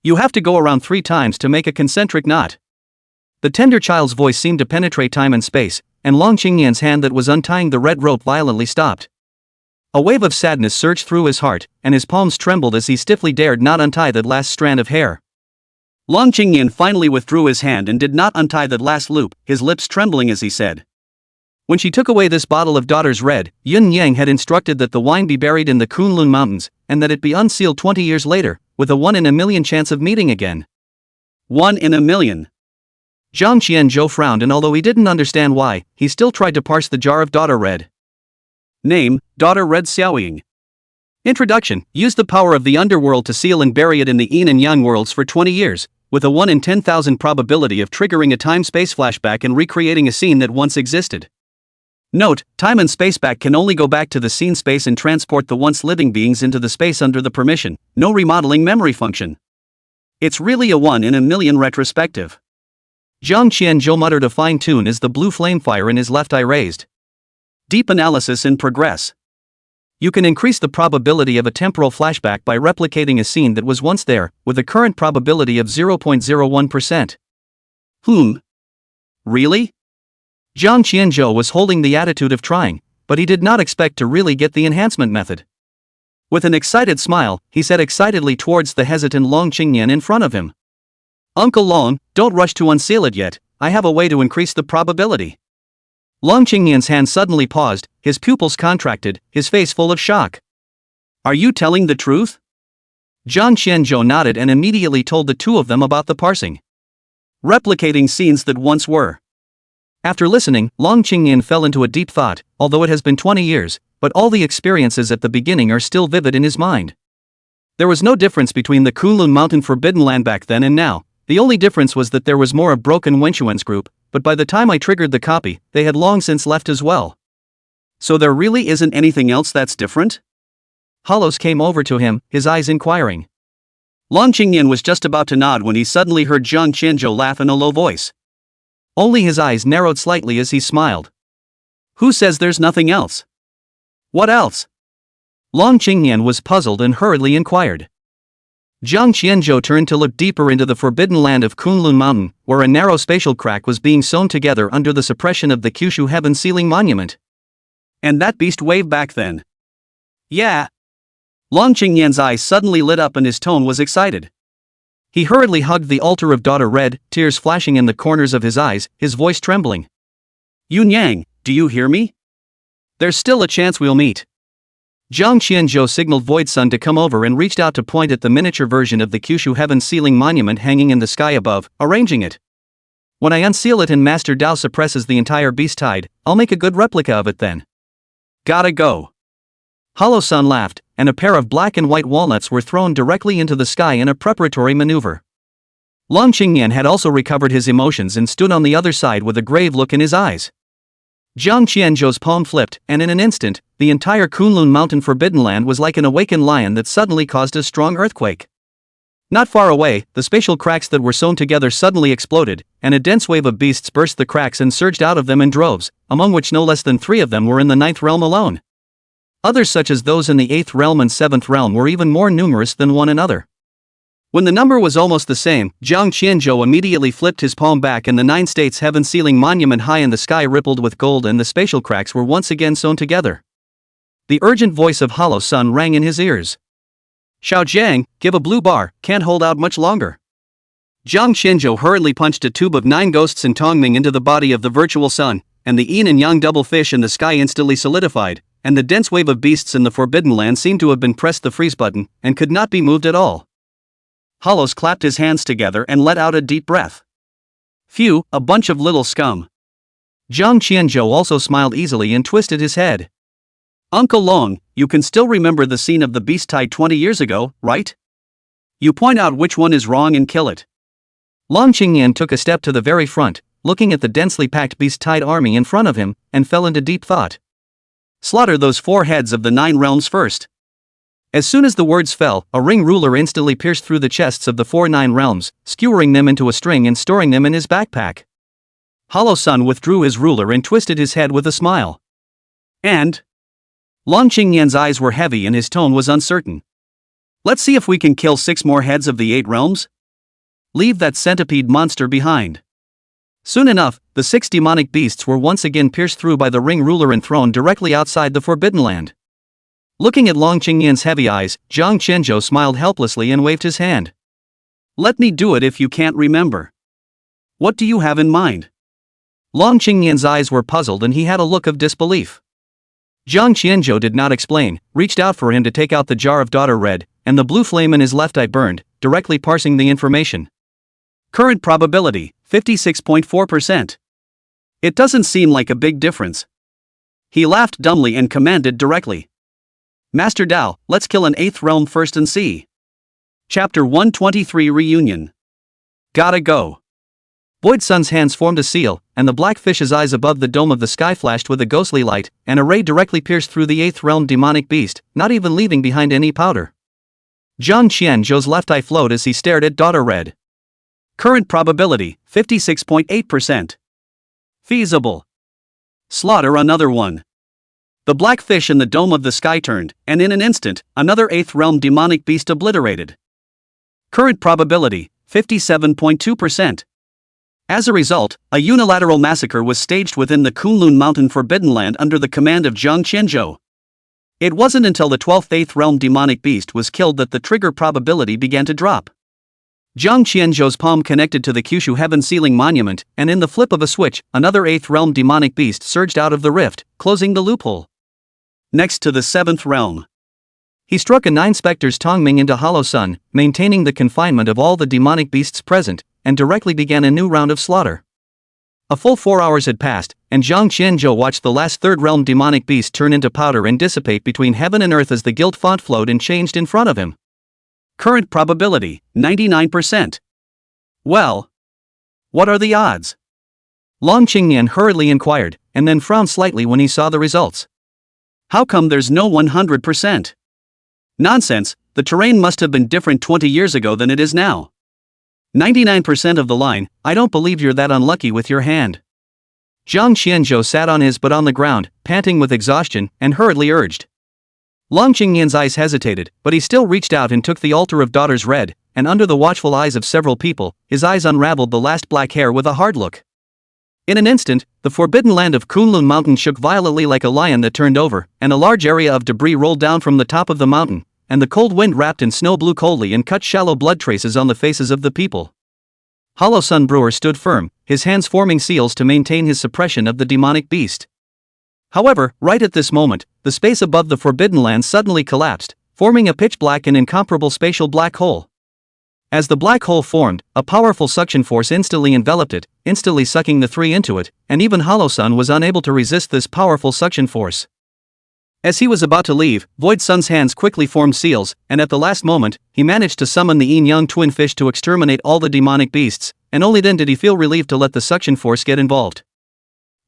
You have to go around 3 times to make a concentric knot. The tender child's voice seemed to penetrate time and space, and Long Qingyan's hand that was untying the red rope violently stopped. A wave of sadness surged through his heart, and his palms trembled as he stiffly dared not untie that last strand of hair. Long Qingyan finally withdrew his hand and did not untie that last loop, his lips trembling as he said. When she took away this bottle of daughter's red, Yun Yang had instructed that the wine be buried in the Kunlun Mountains, and that it be unsealed 20 years later, with a 1 in a million chance of meeting again. 1 in a million. Zhang Qianzhou frowned, and although he didn't understand why, he still tried to parse the jar of daughter red. Name, Daughter Red Xiaoying. Introduction, use the power of the underworld to seal and bury it in the yin and yang worlds for 20 years, with a 1 in 10,000 probability of triggering a time-space flashback and recreating a scene that once existed. Note, time and space back can only go back to the scene space and transport the once living beings into the space under the permission, no remodeling memory function. It's really a 1 in a million retrospective. Zhang Qianzhou muttered a fine tune as the blue flame fire in his left eye raised. Deep analysis in progress. You can increase the probability of a temporal flashback by replicating a scene that was once there, with a current probability of 0.01%. Really? Zhang Qianzhou was holding the attitude of trying, but he did not expect to really get the enhancement method. With an excited smile, he said excitedly towards the hesitant Long Qingyan in front of him. Uncle Long, don't rush to unseal it yet, I have a way to increase the probability. Long Qingyan's hand suddenly paused, his pupils contracted, his face full of shock. Are you telling the truth? Zhang Qianzhou nodded and immediately told the 2 of them about the parsing. Replicating scenes that once were. After listening, Long Qingyan fell into a deep thought, although it has been 20 years, but all the experiences at the beginning are still vivid in his mind. There was no difference between the Kunlun Mountain Forbidden Land back then and now. The only difference was that there was more of broken Wenxuan's group, but by the time I triggered the copy, they had long since left as well. So there really isn't anything else that's different? Hollows came over to him, his eyes inquiring. Long Qingyan was just about to nod when he suddenly heard Zhang Qianzhou laugh in a low voice. Only his eyes narrowed slightly as he smiled. Who says there's nothing else? What else? Long Qingyan was puzzled and hurriedly inquired. Zhang Qianzhou turned to look deeper into the forbidden land of Kunlun Mountain, where a narrow spatial crack was being sewn together under the suppression of the Kyushu Heaven Sealing Monument. And that beast waved back then. Yeah. Long Qingyan's eyes suddenly lit up and his tone was excited. He hurriedly hugged the altar of daughter red, tears flashing in the corners of his eyes, his voice trembling. Yun Yang, do you hear me? There's still a chance we'll meet. Zhang Qianzhou signaled Void Sun to come over and reached out to point at the miniature version of the Kyushu Heaven Sealing Monument hanging in the sky above, arranging it. When I unseal it and Master Dao suppresses the entire beast tide, I'll make a good replica of it then. Gotta go. Hollow Sun laughed, and a pair of black and white walnuts were thrown directly into the sky in a preparatory maneuver. Long Qingyan had also recovered his emotions and stood on the other side with a grave look in his eyes. Zhang Qianzhou's palm flipped, and in an instant, the entire Kunlun Mountain Forbidden Land was like an awakened lion that suddenly caused a strong earthquake. Not far away, the spatial cracks that were sewn together suddenly exploded, and a dense wave of beasts burst the cracks and surged out of them in droves, among which no less than 3 of them were in the 9th realm alone. Others such as those in the 8th realm and 7th realm were even more numerous than one another. When the number was almost the same, Jiang Qianzhou immediately flipped his palm back and the 9 states heaven-sealing monument high in the sky rippled with gold and the spatial cracks were once again sewn together. The urgent voice of Hollow Sun rang in his ears. Xiao Jiang, give a blue bar, can't hold out much longer. Jiang Qianzhou hurriedly punched a tube of 9 ghosts and Tongming into the body of the virtual sun, and the yin and yang double fish in the sky instantly solidified, and the dense wave of beasts in the Forbidden Land seemed to have been pressed the freeze button, and could not be moved at all. Hollows clapped his hands together and let out a deep breath. Phew, a bunch of little scum. Jiang Qianzhou also smiled easily and twisted his head. Uncle Long, you can still remember the scene of the beast tied 20 years ago, right? You point out which one is wrong and kill it. Long Qingyan took a step to the very front, looking at the densely packed beast-tied army in front of him, and fell into deep thought. Slaughter those 4 heads of the 9 realms first. As soon as the words fell, a ring ruler instantly pierced through the chests of the 9 realms, skewering them into a string and storing them in his backpack. Hollow Sun withdrew his ruler and twisted his head with a smile. And? Long Qingyan's eyes were heavy and his tone was uncertain. Let's see if we can kill 6 more heads of the 8 realms? Leave that centipede monster behind. Soon enough, the 6 demonic beasts were once again pierced through by the ring ruler and thrown directly outside the Forbidden Land. Looking at Long Qingyan's heavy eyes, Jiang Qianzhou smiled helplessly and waved his hand. Let me do it if you can't remember. What do you have in mind? Long Qingyan's eyes were puzzled and he had a look of disbelief. Jiang Qianzhou did not explain, reached out for him to take out the jar of daughter red, and the blue flame in his left eye burned, directly parsing the information. Current probability, 56.4%. It doesn't seem like a big difference. He laughed dumbly and commanded directly. Master Dao, let's kill an 8th realm first and see. Chapter 123 Reunion. Gotta go. Void Sun's hands formed a seal, and the black fish's eyes above the dome of the sky flashed with a ghostly light, and a ray directly pierced through the 8th realm demonic beast, not even leaving behind any powder. Jiang Qianzhou's left eye flowed as he stared at daughter red. Current probability, 56.8%. Feasible. Slaughter another one. The black fish in the dome of the sky turned, and in an instant, another 8th realm demonic beast obliterated. Current probability, 57.2%. As a result, a unilateral massacre was staged within the Kunlun Mountain Forbidden Land under the command of Jiang Qianzhou. It wasn't until the 12th 8th realm demonic beast was killed that the trigger probability began to drop. Jiang Qianzhou's palm connected to the Kyushu heaven-sealing monument, and in the flip of a switch, another 8th realm demonic beast surged out of the rift, closing the loophole. Next to the 7th realm. He struck a 9 specters Tongming into Hollow Sun, maintaining the confinement of all the demonic beasts present, and directly began a new round of slaughter. A full 4 hours had passed, and Jiang Qianzhou watched the last 3rd realm demonic beast turn into powder and dissipate between heaven and earth as the gilt font flowed and changed in front of him. Current probability, 99%. Well, what are the odds? Long Qingyan hurriedly inquired, and then frowned slightly when he saw the results. How come there's no 100%? Nonsense, the terrain must have been different 20 years ago than it is now. 99% of the line, I don't believe you're that unlucky with your hand. Jiang Qianzhou sat on his butt on the ground, panting with exhaustion, and hurriedly urged. Long Qingyan's eyes hesitated, but he still reached out and took the altar of daughters red, and under the watchful eyes of several people, his eyes unraveled the last black hair with a hard look. In an instant, the forbidden land of Kunlun Mountain shook violently like a lion that turned over, and a large area of debris rolled down from the top of the mountain, and the cold wind wrapped in snow blew coldly and cut shallow blood traces on the faces of the people. Hollow Sun Brewer stood firm, his hands forming seals to maintain his suppression of the demonic beast. However, right at this moment, the space above the forbidden land suddenly collapsed, forming a pitch-black and incomparable spatial black hole. As the black hole formed, a powerful suction force instantly enveloped it, instantly sucking the 3 into it, and even Hollow Sun was unable to resist this powerful suction force. As he was about to leave, Void Sun's hands quickly formed seals, and at the last moment, he managed to summon the yin-yang twin fish to exterminate all the demonic beasts, and only then did he feel relieved to let the suction force get involved.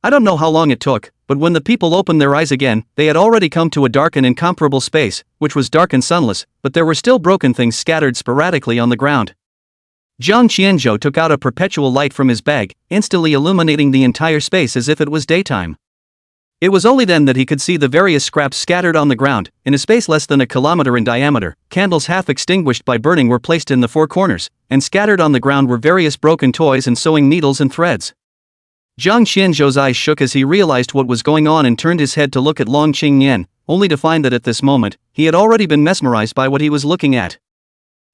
I don't know how long it took, but when the people opened their eyes again, they had already come to a dark and incomparable space, which was dark and sunless, but there were still broken things scattered sporadically on the ground. Jiang Qianzhou took out a perpetual light from his bag, instantly illuminating the entire space as if it was daytime. It was only then that he could see the various scraps scattered on the ground. In a space less than a kilometer in diameter, candles half extinguished by burning were placed in the four corners, and scattered on the ground were various broken toys and sewing needles and threads. Jiang Qianzhou's eyes shook as he realized what was going on and turned his head to look at Long Qingyan, only to find that at this moment, he had already been mesmerized by what he was looking at.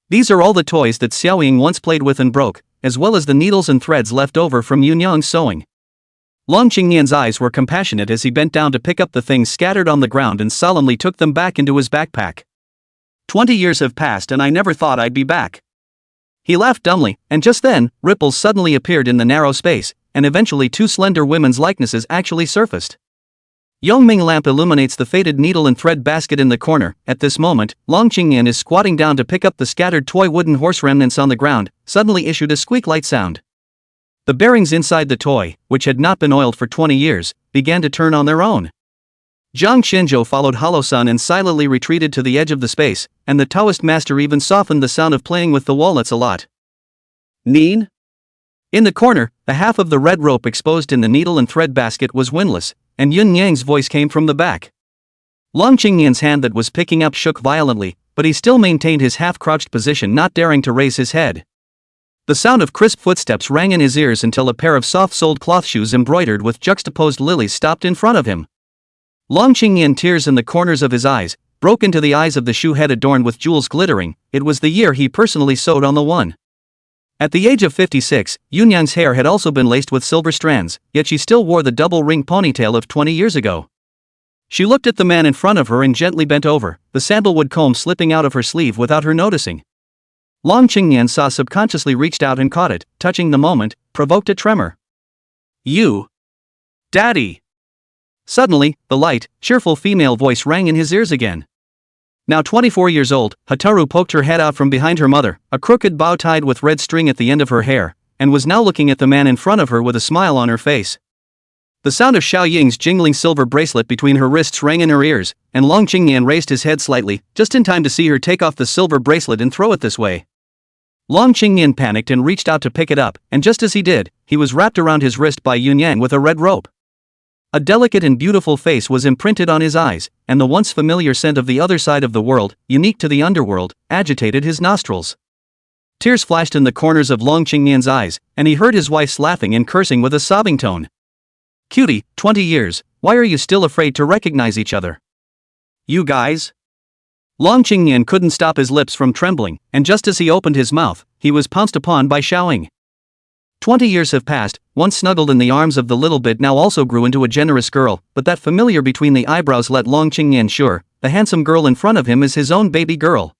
These are all the toys that Xiaoying once played with and broke, as well as the needles and threads left over from Yunyang's sewing. Long Qingyan's eyes were compassionate as he bent down to pick up the things scattered on the ground and solemnly took them back into his backpack. 20 years have passed and I never thought I'd be back. He laughed dumbly, and just then, ripples suddenly appeared in the narrow space, and eventually two slender women's likenesses actually surfaced. Yongming lamp illuminates the faded needle and thread basket in the corner. At this moment, Long Qingyan is squatting down to pick up the scattered toy wooden horse remnants on the ground, suddenly issued a squeak-like sound. The bearings inside the toy, which had not been oiled for 20 years, began to turn on their own. Jiang Qianzhou followed Hollow-san and silently retreated to the edge of the space, and the Taoist master even softened the sound of playing with the walnuts a lot. Neen? In the corner, the half of the red rope exposed in the needle and thread basket was windless, and Yun Yang's voice came from the back. Long Qingyan's hand that was picking up shook violently, but he still maintained his half-crouched position, not daring to raise his head. The sound of crisp footsteps rang in his ears until a pair of soft-soled cloth shoes embroidered with juxtaposed lilies stopped in front of him. Long Qingyan, tears in the corners of his eyes, broke into the eyes of the shoe head adorned with jewels glittering. It was the year he personally sewed on the one. At the age of 56, Yunyang's hair had also been laced with silver strands, yet she still wore the double-ring ponytail of 20 years ago. She looked at the man in front of her and gently bent over, the sandalwood comb slipping out of her sleeve without her noticing. Long Qingyan subconsciously reached out and caught it, touching the moment, provoked a tremor. You! Daddy! Suddenly, the light, cheerful female voice rang in his ears again. Now 24 years old, Hataru poked her head out from behind her mother, a crooked bow tied with red string at the end of her hair, and was now looking at the man in front of her with a smile on her face. The sound of Xiao Ying's jingling silver bracelet between her wrists rang in her ears, and Long Qingyan raised his head slightly, just in time to see her take off the silver bracelet and throw it this way. Long Qingyan panicked and reached out to pick it up, and just as he did, he was wrapped around his wrist by Yunyang with a red rope. A delicate and beautiful face was imprinted on his eyes, and the once familiar scent of the other side of the world, unique to the underworld, agitated his nostrils. Tears flashed in the corners of Long Qingyan's eyes, and he heard his wife laughing and cursing with a sobbing tone. Cutie, 20 years, why are you still afraid to recognize each other? You guys? Long Qingyan couldn't stop his lips from trembling, and just as he opened his mouth, he was pounced upon by Xiaoying. 20 years have passed, once snuggled in the arms of the little bit now also grew into a generous girl, but that familiar between the eyebrows let Long Qingyan sure, the handsome girl in front of him is his own baby girl.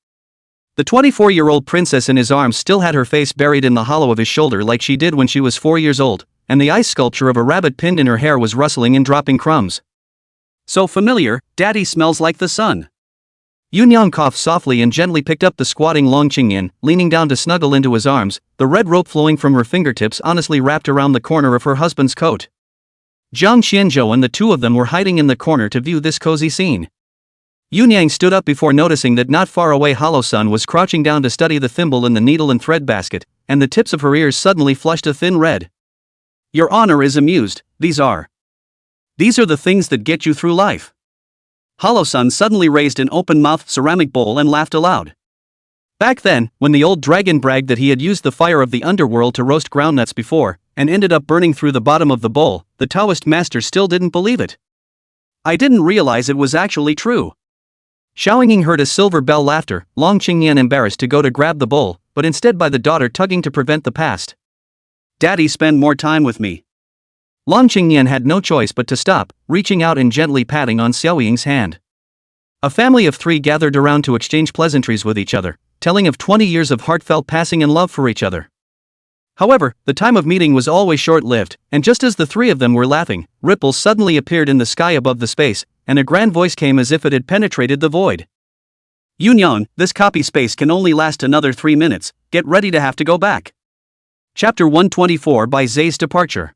The 24-year-old princess in his arms still had her face buried in the hollow of his shoulder like she did when she was 4 years old, and the ice sculpture of a rabbit pinned in her hair was rustling and dropping crumbs. So familiar, Daddy smells like the sun. Yunyang coughed softly and gently picked up the squatting Long Qingyan, leaning down to snuggle into his arms, the red rope flowing from her fingertips honestly wrapped around the corner of her husband's coat. Jiang Qianzhou and the two of them were hiding in the corner to view this cozy scene. Yunyang stood up before noticing that not far away Hollow-san was crouching down to study the thimble in the needle and thread basket, and the tips of her ears suddenly flushed a thin red. Your Honor is amused, these are the things that get you through life. Hollow-san suddenly raised an open-mouthed ceramic bowl and laughed aloud. Back then, when the old dragon bragged that he had used the fire of the underworld to roast groundnuts before, and ended up burning through the bottom of the bowl, the Taoist master still didn't believe it. I didn't realize it was actually true. Xiaoying heard a silver bell laughter, Long Qingyan embarrassed to go to grab the bowl, but instead by the daughter tugging to prevent the past. Daddy, spend more time with me. Long Qingyan had no choice but to stop, reaching out and gently patting on Xiaoying's hand. A family of three gathered around to exchange pleasantries with each other, telling of 20 years of heartfelt passing and love for each other. However, the time of meeting was always short-lived, and just as the three of them were laughing, ripples suddenly appeared in the sky above the space, and a grand voice came as if it had penetrated the void. Yunyang, this copy space can only last another 3 minutes, get ready to have to go back. Chapter 124 by Zay's departure.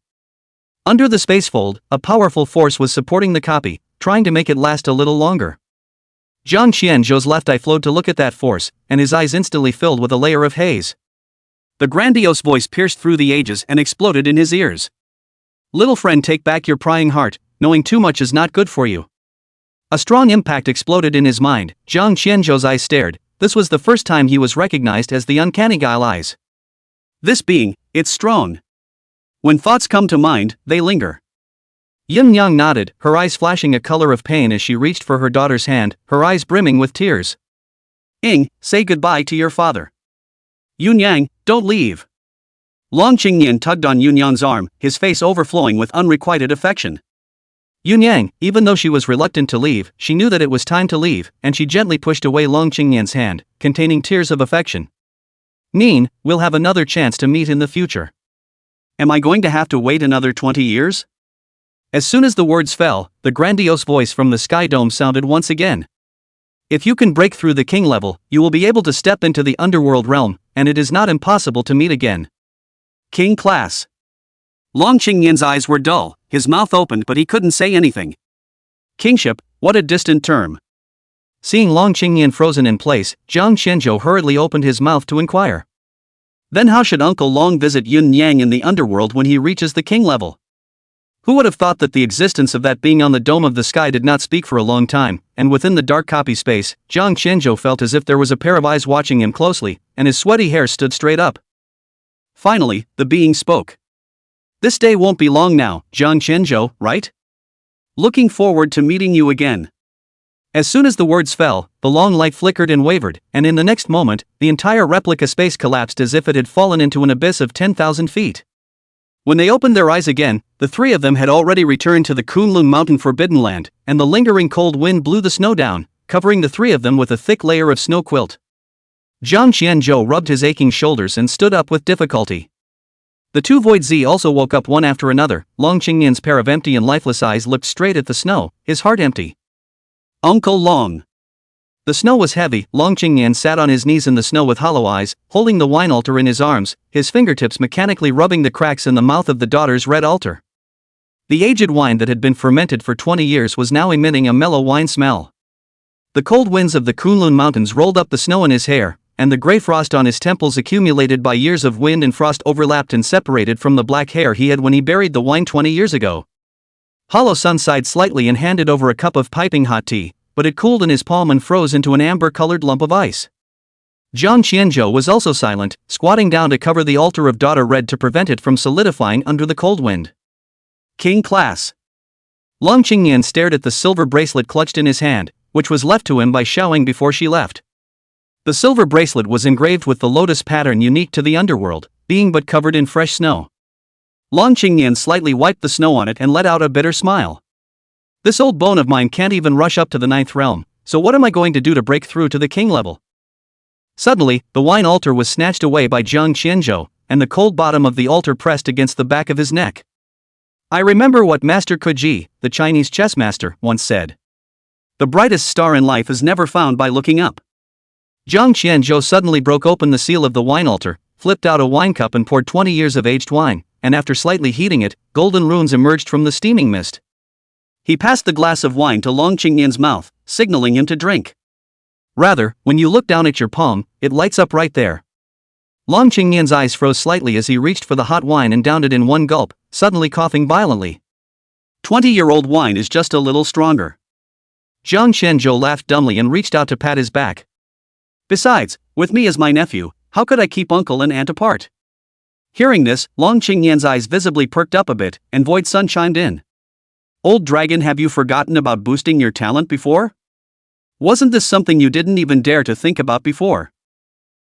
Under the spacefold, a powerful force was supporting the copy, trying to make it last a little longer. Jiang Qianzhou's left eye flowed to look at that force, and his eyes instantly filled with a layer of haze. The grandiose voice pierced through the ages and exploded in his ears. Little friend, take back your prying heart, knowing too much is not good for you. A strong impact exploded in his mind. Jiang Qianzhou's eyes stared. This was the first time he was recognized as the uncanny guile eyes. This being, it's strong. When thoughts come to mind, they linger. Yin Yang nodded, her eyes flashing a color of pain as she reached for her daughter's hand, her eyes brimming with tears. Ing, say goodbye to your father. Yun Yang, don't leave. Long Qingyan tugged on Yun Yang's arm, his face overflowing with unrequited affection. Yun Yang, even though she was reluctant to leave, she knew that it was time to leave, and she gently pushed away Long Qingyan's hand, containing tears of affection. Nin, we'll have another chance to meet in the future. Am I going to have to wait another 20 years? As soon as the words fell, the grandiose voice from the sky dome sounded once again. If you can break through the king level, you will be able to step into the underworld realm, and it is not impossible to meet again. King class. Long Qingyan's eyes were dull, his mouth opened but he couldn't say anything. Kingship, what a distant term. Seeing Long Qingyan frozen in place, Jiang Qianzhou hurriedly opened his mouth to inquire. Then how should Uncle Long visit Yun Yang in the underworld when he reaches the king level? Who would have thought that the existence of that being on the dome of the sky did not speak for a long time, and within the dark copy space, Jiang Qianzhou felt as if there was a pair of eyes watching him closely, and his sweaty hair stood straight up. Finally, the being spoke. This day won't be long now, Jiang Qianzhou, right? Looking forward to meeting you again. As soon as the words fell, the long light flickered and wavered, and in the next moment, the entire replica space collapsed as if it had fallen into an abyss of 10,000 feet. When they opened their eyes again, the three of them had already returned to the Kunlun Mountain Forbidden Land, and the lingering cold wind blew the snow down, covering the three of them with a thick layer of snow quilt. Jiang Qianzhou rubbed his aching shoulders and stood up with difficulty. The two Void Z also woke up one after another. Long Qingyan's pair of empty and lifeless eyes looked straight at the snow, his heart empty. Uncle Long. The snow was heavy. Long Qingyan sat on his knees in the snow with hollow eyes, holding the wine altar in his arms, his fingertips mechanically rubbing the cracks in the mouth of the daughter's red altar. The aged wine that had been fermented for 20 years was now emitting a mellow wine smell. The cold winds of the Kunlun Mountains rolled up the snow in his hair, and the gray frost on his temples accumulated by years of wind and frost overlapped and separated from the black hair he had when he buried the wine 20 years ago. Hollow Sun sighed slightly and handed over a cup of piping hot tea, but it cooled in his palm and froze into an amber-colored lump of ice. Jiang Qianzhou was also silent, squatting down to cover the altar of daughter red to prevent it from solidifying under the cold wind. King class. Long Qingyan stared at the silver bracelet clutched in his hand, which was left to him by Xiaoying before she left. The silver bracelet was engraved with the lotus pattern unique to the underworld, being but covered in fresh snow. Long Qingyan slightly wiped the snow on it and let out a bitter smile. This old bone of mine can't even rush up to the 9th realm, so what am I going to do to break through to the king level? Suddenly, the wine altar was snatched away by Jiang Qianzhou, and the cold bottom of the altar pressed against the back of his neck. I remember what Master Kuji, the Chinese chess master, once said. The brightest star in life is never found by looking up. Jiang Qianzhou suddenly broke open the seal of the wine altar, flipped out a wine cup and poured 20 years of aged wine, and after slightly heating it, golden runes emerged from the steaming mist. He passed the glass of wine to Long Qingyan's mouth, signaling him to drink. Rather, when you look down at your palm, it lights up right there. Long Qingyan's eyes froze slightly as he reached for the hot wine and downed it in one gulp, suddenly coughing violently. 20-year-old wine is just a little stronger. Jiang Qianzhou laughed dumbly and reached out to pat his back. Besides, with me as my nephew, how could I keep uncle and aunt apart? Hearing this, Long Qingyan's eyes visibly perked up a bit, and Void Sun chimed in. Old dragon, have you forgotten about boosting your talent before? Wasn't this something you didn't even dare to think about before?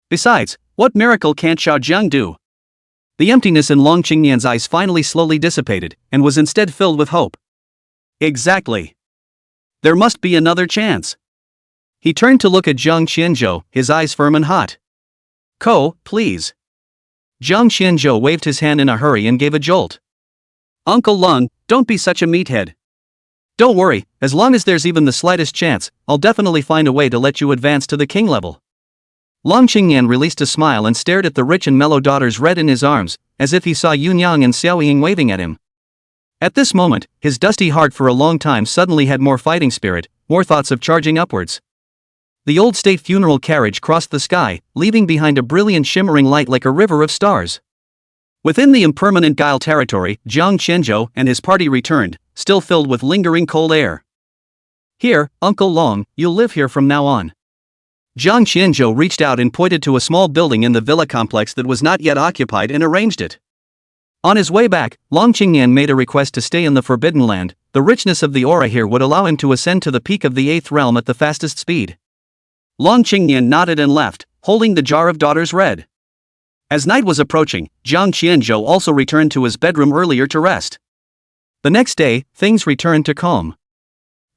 Besides, what miracle can't Xiao Jiang do? The emptiness in Long Qingyan's eyes finally slowly dissipated, and was instead filled with hope. Exactly. There must be another chance. He turned to look at Jiang Qianzhou, his eyes firm and hot. Ko, please. Jiang Qianzhou waved his hand in a hurry and gave a jolt. Uncle Long, don't be such a meathead. Don't worry, as long as there's even the slightest chance, I'll definitely find a way to let you advance to the king level. Long Qingyan released a smile and stared at the rich and mellow daughters red in his arms, as if he saw Yun Yang and Xiaoying waving at him. At this moment, his dusty heart for a long time suddenly had more fighting spirit, more thoughts of charging upwards. The old state funeral carriage crossed the sky, leaving behind a brilliant shimmering light like a river of stars. Within the impermanent Guile territory, Jiang Qianzhou and his party returned, still filled with lingering cold air. "Here, Uncle Long, you'll live here from now on." Jiang Qianzhou reached out and pointed to a small building in the villa complex that was not yet occupied and arranged it. On his way back, Long Qingyan made a request to stay in the Forbidden Land. The richness of the aura here would allow him to ascend to the peak of the 8th realm at the fastest speed. Long Qingyan nodded and left, holding the jar of Daughter's Red. As night was approaching, Jiang Qianzhou also returned to his bedroom earlier to rest. The next day, things returned to calm.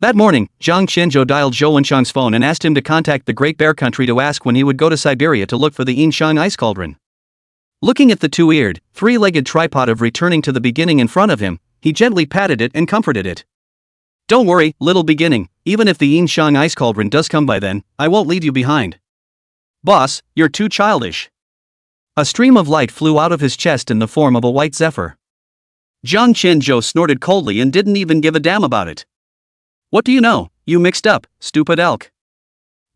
That morning, Jiang Qianzhou dialed Zhou Wenshang's phone and asked him to contact the Great Bear Country to ask when he would go to Siberia to look for the Yinshang ice cauldron. Looking at the two-eared, three-legged tripod of returning to the beginning in front of him, he gently patted it and comforted it. "Don't worry, little beginning, even if the Yinshang ice cauldron does come by then, I won't leave you behind." "Boss, you're too childish." A stream of light flew out of his chest in the form of a white zephyr. Jiang Qianzhou snorted coldly and didn't even give a damn about it. "What do you know, you mixed up, stupid elk."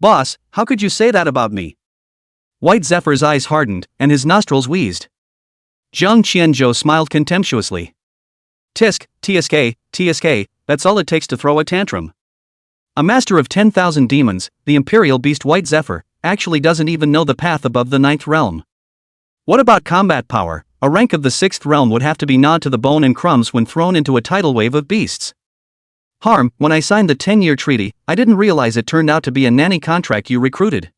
"Boss, how could you say that about me?" White Zephyr's eyes hardened, and his nostrils wheezed. Jiang Qianzhou smiled contemptuously. "Tisk, TSK, that's all it takes to throw a tantrum. A master of 10,000 demons, the imperial beast White Zephyr, actually doesn't even know the path above the 9th realm. What about combat power? A rank of the 6th realm would have to be gnawed to the bone and crumbs when thrown into a tidal wave of beasts. Harm, when I signed the 10-year treaty, I didn't realize it turned out to be a nanny contract you recruited."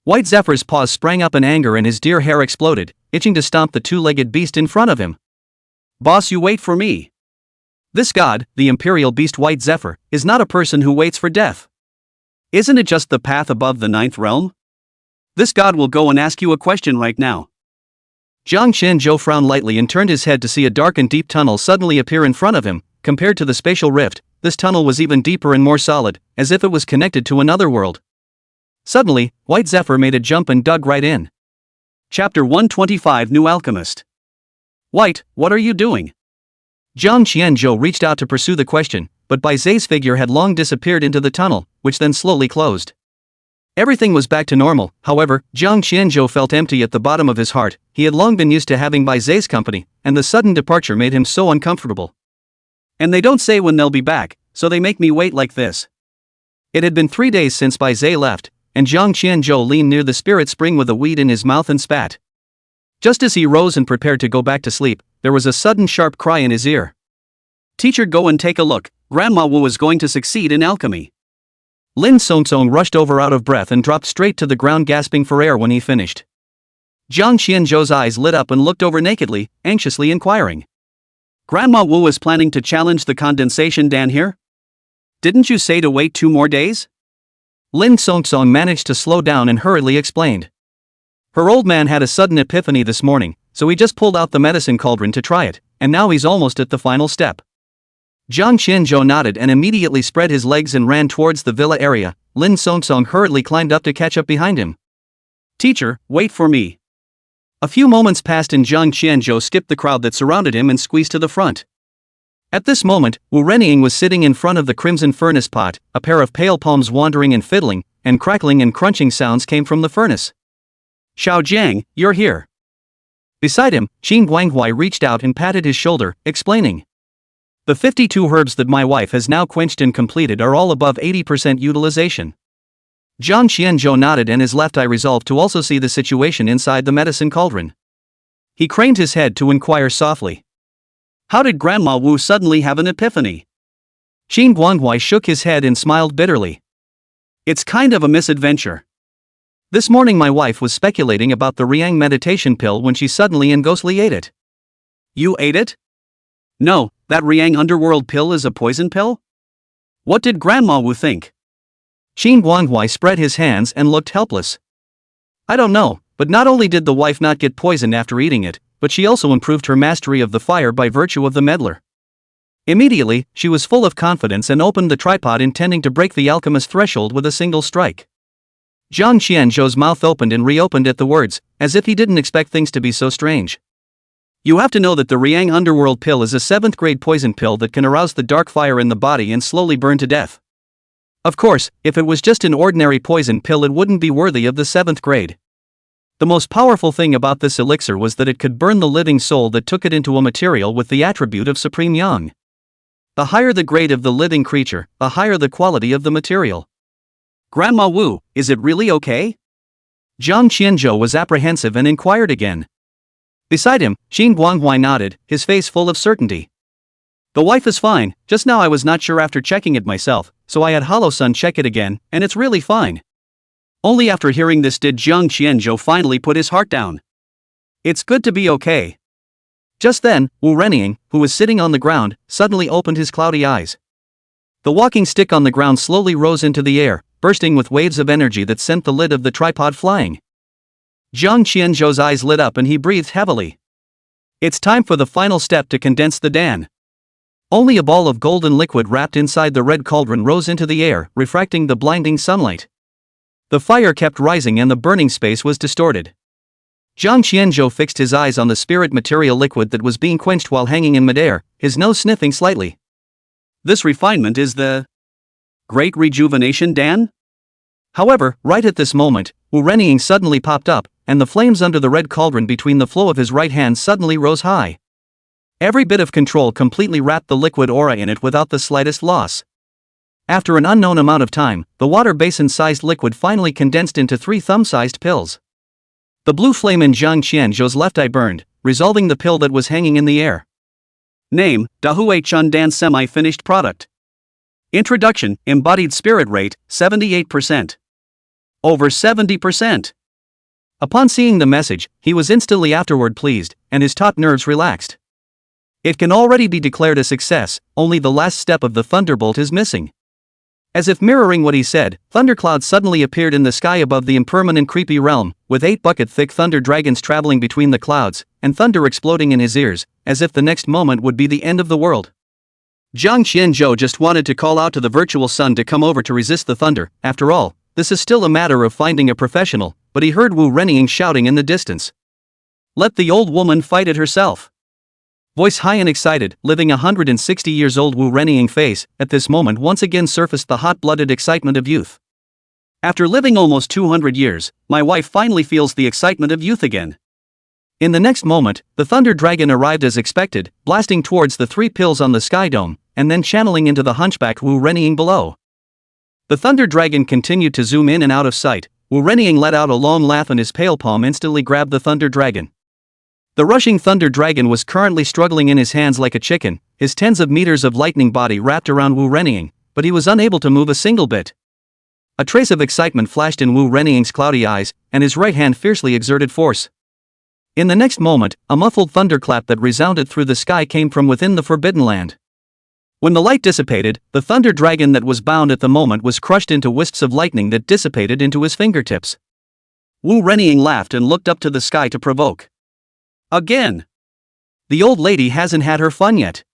White Zephyr's paws sprang up in anger and his deer hair exploded, itching to stomp the two-legged beast in front of him. "Boss, you wait for me. This god, the imperial beast White Zephyr, is not a person who waits for death. Isn't it just the path above the 9th realm? This god will go and ask you a question right now." Jiang Qianzhou frowned lightly and turned his head to see a dark and deep tunnel suddenly appear in front of him. Compared to the spatial rift, this tunnel was even deeper and more solid, as if it was connected to another world. Suddenly, White Zephyr made a jump and dug right in. Chapter 125 New Alchemist. "White, what are you doing?" Jiang Qianzhou reached out to pursue the question, but Bai Zai's figure had long disappeared into the tunnel, which then slowly closed. Everything was back to normal. However, Jiang Qianzhou felt empty at the bottom of his heart. He had long been used to having Bai Zai's company, and the sudden departure made him so uncomfortable. "And they don't say when they'll be back, so they make me wait like this." It had been 3 days since Bai Zai left, and Jiang Qianzhou leaned near the spirit spring with a weed in his mouth and spat. Just as he rose and prepared to go back to sleep, there was a sudden sharp cry in his ear. "Teacher, go and take a look, Grandma Wu is going to succeed in alchemy." Lin Songtsong rushed over out of breath and dropped straight to the ground gasping for air when he finished. Jiang Qianzhou's eyes lit up and looked over nakedly, anxiously inquiring. "Grandma Wu is planning to challenge the condensation Dan here? Didn't you say to wait 2 more days?" Lin Songtsong managed to slow down and hurriedly explained. "Her old man had a sudden epiphany this morning, so he just pulled out the medicine cauldron to try it, and now he's almost at the final step." Jiang Qianzhou nodded and immediately spread his legs and ran towards the villa area. Lin Songtsong hurriedly climbed up to catch up behind him. "Teacher, wait for me." A few moments passed and Jiang Qianzhou skipped the crowd that surrounded him and squeezed to the front. At this moment, Wu Renying was sitting in front of the crimson furnace pot, a pair of pale palms wandering and fiddling, and crackling and crunching sounds came from the furnace. "Xiao Jiang, you're here." Beside him, Qin Guanghui reached out and patted his shoulder, explaining. "The 52 herbs that my wife has now quenched and completed are all above 80% utilization." Jiang Qianzhou nodded and his left eye resolved to also see the situation inside the medicine cauldron. He craned his head to inquire softly. "How did Grandma Wu suddenly have an epiphany?" Qin Guanghui shook his head and smiled bitterly. "It's kind of a misadventure. This morning my wife was speculating about the Riang meditation pill when she suddenly and ghostly ate it." "You ate it?" "No, that Riang underworld pill is a poison pill?" "What did Grandma Wu think?" Qin Guanghui spread his hands and looked helpless. "I don't know, but not only did the wife not get poisoned after eating it, but she also improved her mastery of the fire by virtue of the meddler." Immediately, she was full of confidence and opened the tripod intending to break the alchemist's threshold with a single strike. Jiang Qianzhou's mouth opened and reopened at the words, as if he didn't expect things to be so strange. "You have to know that the Riang underworld pill is a 7th grade poison pill that can arouse the dark fire in the body and slowly burn to death. Of course, if it was just an ordinary poison pill it wouldn't be worthy of the 7th grade. The most powerful thing about this elixir was that it could burn the living soul that took it into a material with the attribute of supreme yang. the higher the grade of the living creature, the higher the quality of the material. Grandma Wu, is it really okay? Jiang Qianzhou was apprehensive and inquired again. Beside him, Xin Guanghuai nodded, his face full of certainty. The wife is fine, just now I was not sure after checking it myself, so I had Hollow-san check it again, and it's really fine. Only after hearing this did Jiang Qianzhou finally put his heart down. It's good to be okay. Just then, Wu Renying, who was sitting on the ground, suddenly opened his cloudy eyes. The walking stick on the ground slowly rose into the air, bursting with waves of energy that sent the lid of the tripod flying. Jiang Qianzhou's eyes lit up and he breathed heavily. It's time for the final step to condense the Dan. Only a ball of golden liquid wrapped inside the red cauldron rose into the air, refracting the blinding sunlight. The fire kept rising and the burning space was distorted. Jiang Qianzhou fixed his eyes on the spirit material liquid that was being quenched while hanging in midair, his nose sniffing slightly. This refinement is the Great Rejuvenation Dan? However, right at this moment, Wu Renying suddenly popped up, and the flames under the red cauldron between the flow of his right hand suddenly rose high. Every bit of control completely wrapped the liquid aura in it without the slightest loss. After an unknown amount of time, the water basin-sized liquid finally condensed into 3 thumb-sized pills. The blue flame in Jiang Qianzhou's left eye burned, resolving the pill that was hanging in the air. Name, Dahui Chun Dan Semi-Finished Product. Introduction, Embodied Spirit Rate, 78%. Over 70%. Upon seeing the message, he was instantly afterward pleased, and his taut nerves relaxed. It can already be declared a success, only the last step of the thunderbolt is missing. As if mirroring what he said, thunderclouds suddenly appeared in the sky above the impermanent creepy realm, with 8 bucket-thick thunder dragons traveling between the clouds, and thunder exploding in his ears, as if the next moment would be the end of the world. Jiang Qianzhou just wanted to call out to the virtual sun to come over to resist the thunder. After all, this is still a matter of finding a professional, but he heard Wu Renying shouting in the distance. Let the old woman fight it herself. Voice high and excited, living 160 years old Wu Renying face, at this moment once again surfaced the hot-blooded excitement of youth. After living almost 200 years, my wife finally feels the excitement of youth again. In the next moment, the Thunder Dragon arrived as expected, blasting towards the 3 pills on the sky dome, and then channeling into the hunchback Wu Renying below. The Thunder Dragon continued to zoom in and out of sight. Wu Renying let out a long laugh and his pale palm instantly grabbed the Thunder Dragon. The rushing Thunder Dragon was currently struggling in his hands like a chicken, his tens of meters of lightning body wrapped around Wu Renying, but he was unable to move a single bit. A trace of excitement flashed in Wu Renying's cloudy eyes, and his right hand fiercely exerted force. In the next moment, a muffled thunderclap that resounded through the sky came from within the Forbidden Land. When the light dissipated, the Thunder Dragon that was bound at the moment was crushed into wisps of lightning that dissipated into his fingertips. Wu Renying laughed and looked up to the sky to provoke. Again! The old lady hasn't had her fun yet.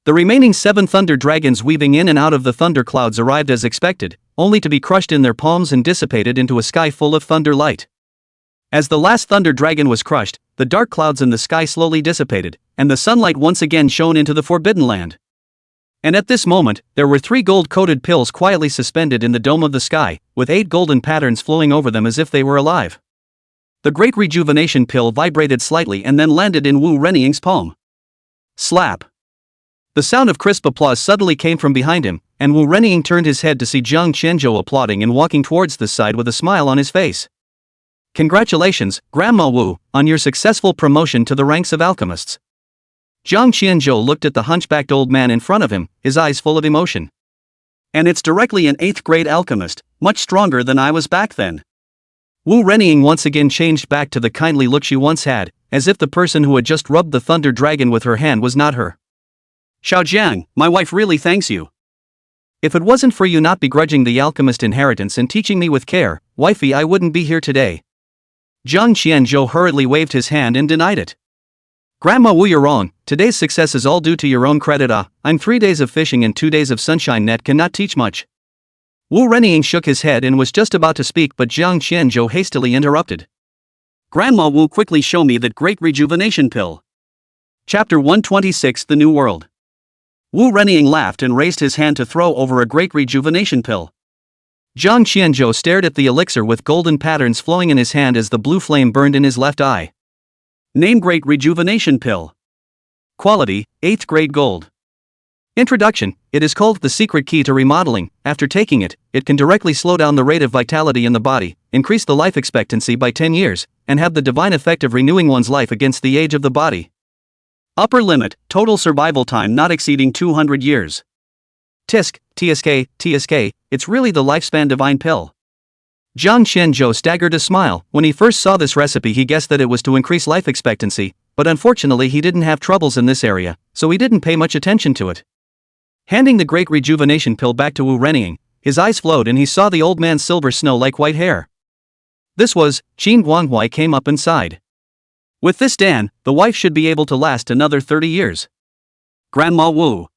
The remaining 7 Thunder Dragons weaving in and out of the thunder clouds arrived as expected, only to be crushed in their palms and dissipated into a sky full of thunder light. As the last Thunder Dragon was crushed, the dark clouds in the sky slowly dissipated, and the sunlight once again shone into the Forbidden Land. And at this moment, there were 3 gold-coated pills quietly suspended in the dome of the sky, with 8 golden patterns flowing over them as if they were alive. The Great Rejuvenation pill vibrated slightly and then landed in Wu Renying's palm. Slap! The sound of crisp applause suddenly came from behind him, and Wu Renying turned his head to see Jiang Qianzhou applauding and walking towards the side with a smile on his face. Congratulations, Grandma Wu, on your successful promotion to the ranks of alchemists. Jiang Qianzhou looked at the hunchbacked old man in front of him, his eyes full of emotion. And it's directly an 8th grade alchemist, much stronger than I was back then. Wu Renying once again changed back to the kindly look she once had, as if the person who had just rubbed the Thunder Dragon with her hand was not her. Xiaojiang, my wife really thanks you. If it wasn't for you not begrudging the alchemist inheritance and teaching me with care, wifey, I wouldn't be here today. Jiang Qianzhou hurriedly waved his hand and denied it. Grandma Wu, you're wrong. Today's success is all due to your own credit. I'm 3 days of fishing and 2 days of sunshine net cannot teach much. Wu Renying shook his head and was just about to speak, but Jiang Qianzhou hastily interrupted. Grandma Wu, quickly show me that Great Rejuvenation pill. Chapter 126, The New World. Wu Renying laughed and raised his hand to throw over a Great Rejuvenation pill. Jiang Qianzhou stared at the elixir with golden patterns flowing in his hand as the blue flame burned in his left eye. Name: Great Rejuvenation pill. Quality: 8th grade gold. Introduction. It is called the secret key to remodeling. After taking it, it can directly slow down the rate of vitality in the body, increase the life expectancy by 10 years, and have the divine effect of renewing one's life against the age of the body. Upper limit, total survival time not exceeding 200 years. TSK, it's really the lifespan divine pill. Jiang Qianzhou staggered a smile. When he first saw this recipe, he guessed that it was to increase life expectancy, but unfortunately he didn't have troubles in this area, so he didn't pay much attention to it. Handing the great rejuvenation pill back to Wu Renning, his eyes flowed and he saw the old man's silver snow-like white hair. This was, Qin Guanghuai came up and sighed. With this Dan, the wife should be able to last another 30 years. Grandma Wu.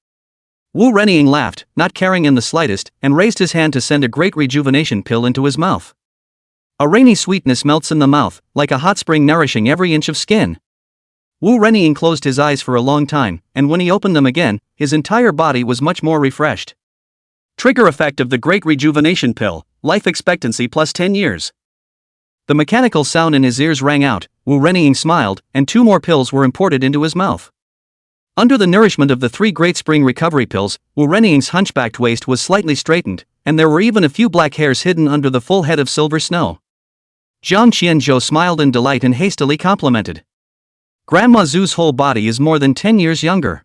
Wu Renning laughed, not caring in the slightest, and raised his hand to send a great rejuvenation pill into his mouth. A rainy sweetness melts in the mouth, like a hot spring nourishing every inch of skin. Wu Renning closed his eyes for a long time, and when he opened them again, his entire body was much more refreshed. Trigger effect of the great rejuvenation pill, life expectancy plus 10 years. The mechanical sound in his ears rang out. Wu Renning smiled, and 2 more pills were imported into his mouth. Under the nourishment of the 3 great spring recovery pills, Wu Renning's hunchbacked waist was slightly straightened, and there were even a few black hairs hidden under the full head of silver snow. Jiang Qianzhou smiled in delight and hastily complimented. Grandma Zhu's whole body is more than 10 years younger.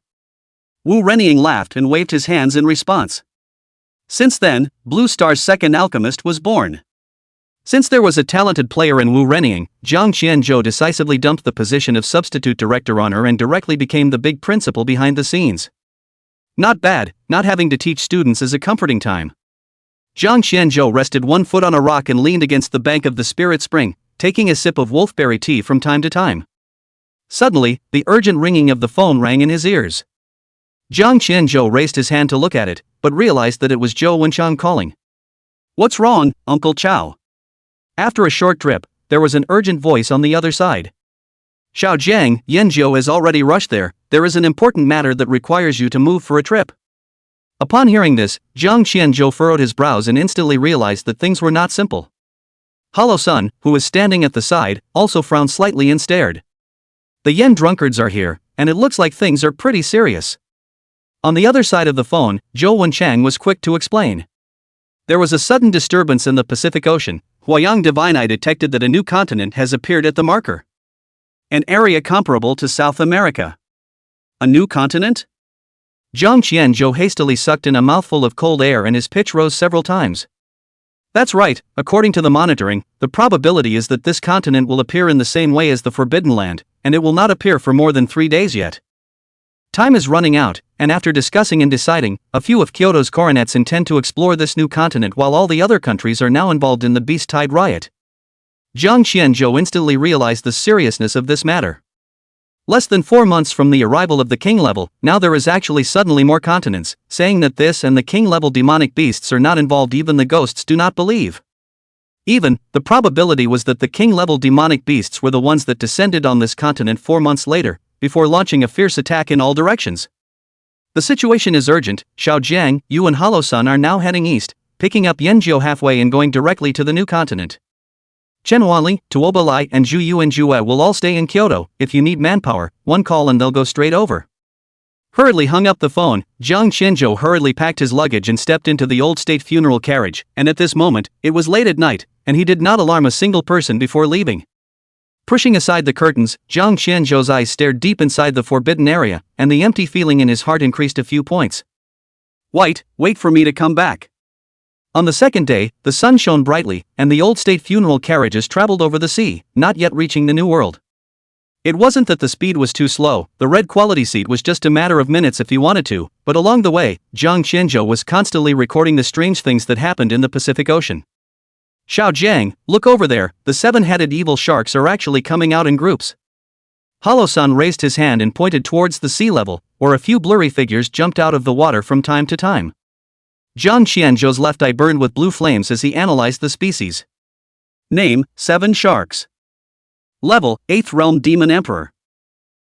Wu Renning laughed and waved his hands in response. Since then, Blue Star's second alchemist was born. Since there was a talented player in Wu Renning, Jiang Qianzhou decisively dumped the position of substitute director on her and directly became the big principal behind the scenes. Not bad, not having to teach students is a comforting time. Jiang Qianzhou rested one foot on a rock and leaned against the bank of the spirit spring, taking a sip of wolfberry tea from time to time. Suddenly, the urgent ringing of the phone rang in his ears. Jiang Qianzhou raised his hand to look at it, but realized that it was Zhou Wenchang calling. What's wrong, Uncle Chow? After a short trip, there was an urgent voice on the other side. Xiao Jiang, Yanzhou has already rushed there. There is an important matter that requires you to move for a trip. Upon hearing this, Jiang Qianzhou furrowed his brows and instantly realized that things were not simple. Hollow-sun, who was standing at the side, also frowned slightly and stared. The Yen drunkards are here, and it looks like things are pretty serious. On the other side of the phone, Zhou Wenchang was quick to explain. There was a sudden disturbance in the Pacific Ocean. Huayang Divine Eye detected that a new continent has appeared at the marker. An area comparable to South America. A new continent? Jiang Qianzhou hastily sucked in a mouthful of cold air and his pitch rose several times. That's right, according to the monitoring, the probability is that this continent will appear in the same way as the Forbidden Land, and it will not appear for more than 3 days yet. Time is running out, and after discussing and deciding, a few of Kyoto's coronets intend to explore this new continent while all the other countries are now involved in the Beast Tide riot. Jiang Qianzhou instantly realized the seriousness of this matter. Less than 4 months from the arrival of the king level, now there is actually suddenly more continents, saying that this and the king level demonic beasts are not involved. Even the ghosts do not believe. Even, the probability was that the king level demonic beasts were the ones that descended on this continent 4 months later, before launching a fierce attack in all directions. The situation is urgent. Xiao Jiang, you and Hollow-sun are now heading east, picking up Yanzhou halfway and going directly to the new continent. Chen Huali, Tuoba Lai and Zhu Yu and Zhuai will all stay in Kyoto. If you need manpower, one call and they'll go straight over. Hurriedly hung up the phone, Jiang Qianzhou hurriedly packed his luggage and stepped into the old state funeral carriage, and at this moment, it was late at night, and he did not alarm a single person before leaving. Pushing aside the curtains, Jiang Qianzhou's eyes stared deep inside the forbidden area, and the empty feeling in his heart increased a few points. Wait for me to come back. On the second day, the sun shone brightly, and the old state funeral carriages traveled over the sea, not yet reaching the new world. It wasn't that the speed was too slow, the red quality seat was just a matter of minutes if he wanted to, but along the way, Jiang Qianzhou was constantly recording the strange things that happened in the Pacific Ocean. Xiao Jiang, look over there, the 7-headed evil sharks are actually coming out in groups. Hollow-sun raised his hand and pointed towards the sea level, where a few blurry figures jumped out of the water from time to time. Jiang Qianzhou's left eye burned with blue flames as he analyzed the species. Name, 7 sharks. Level, 8th Realm Demon Emperor.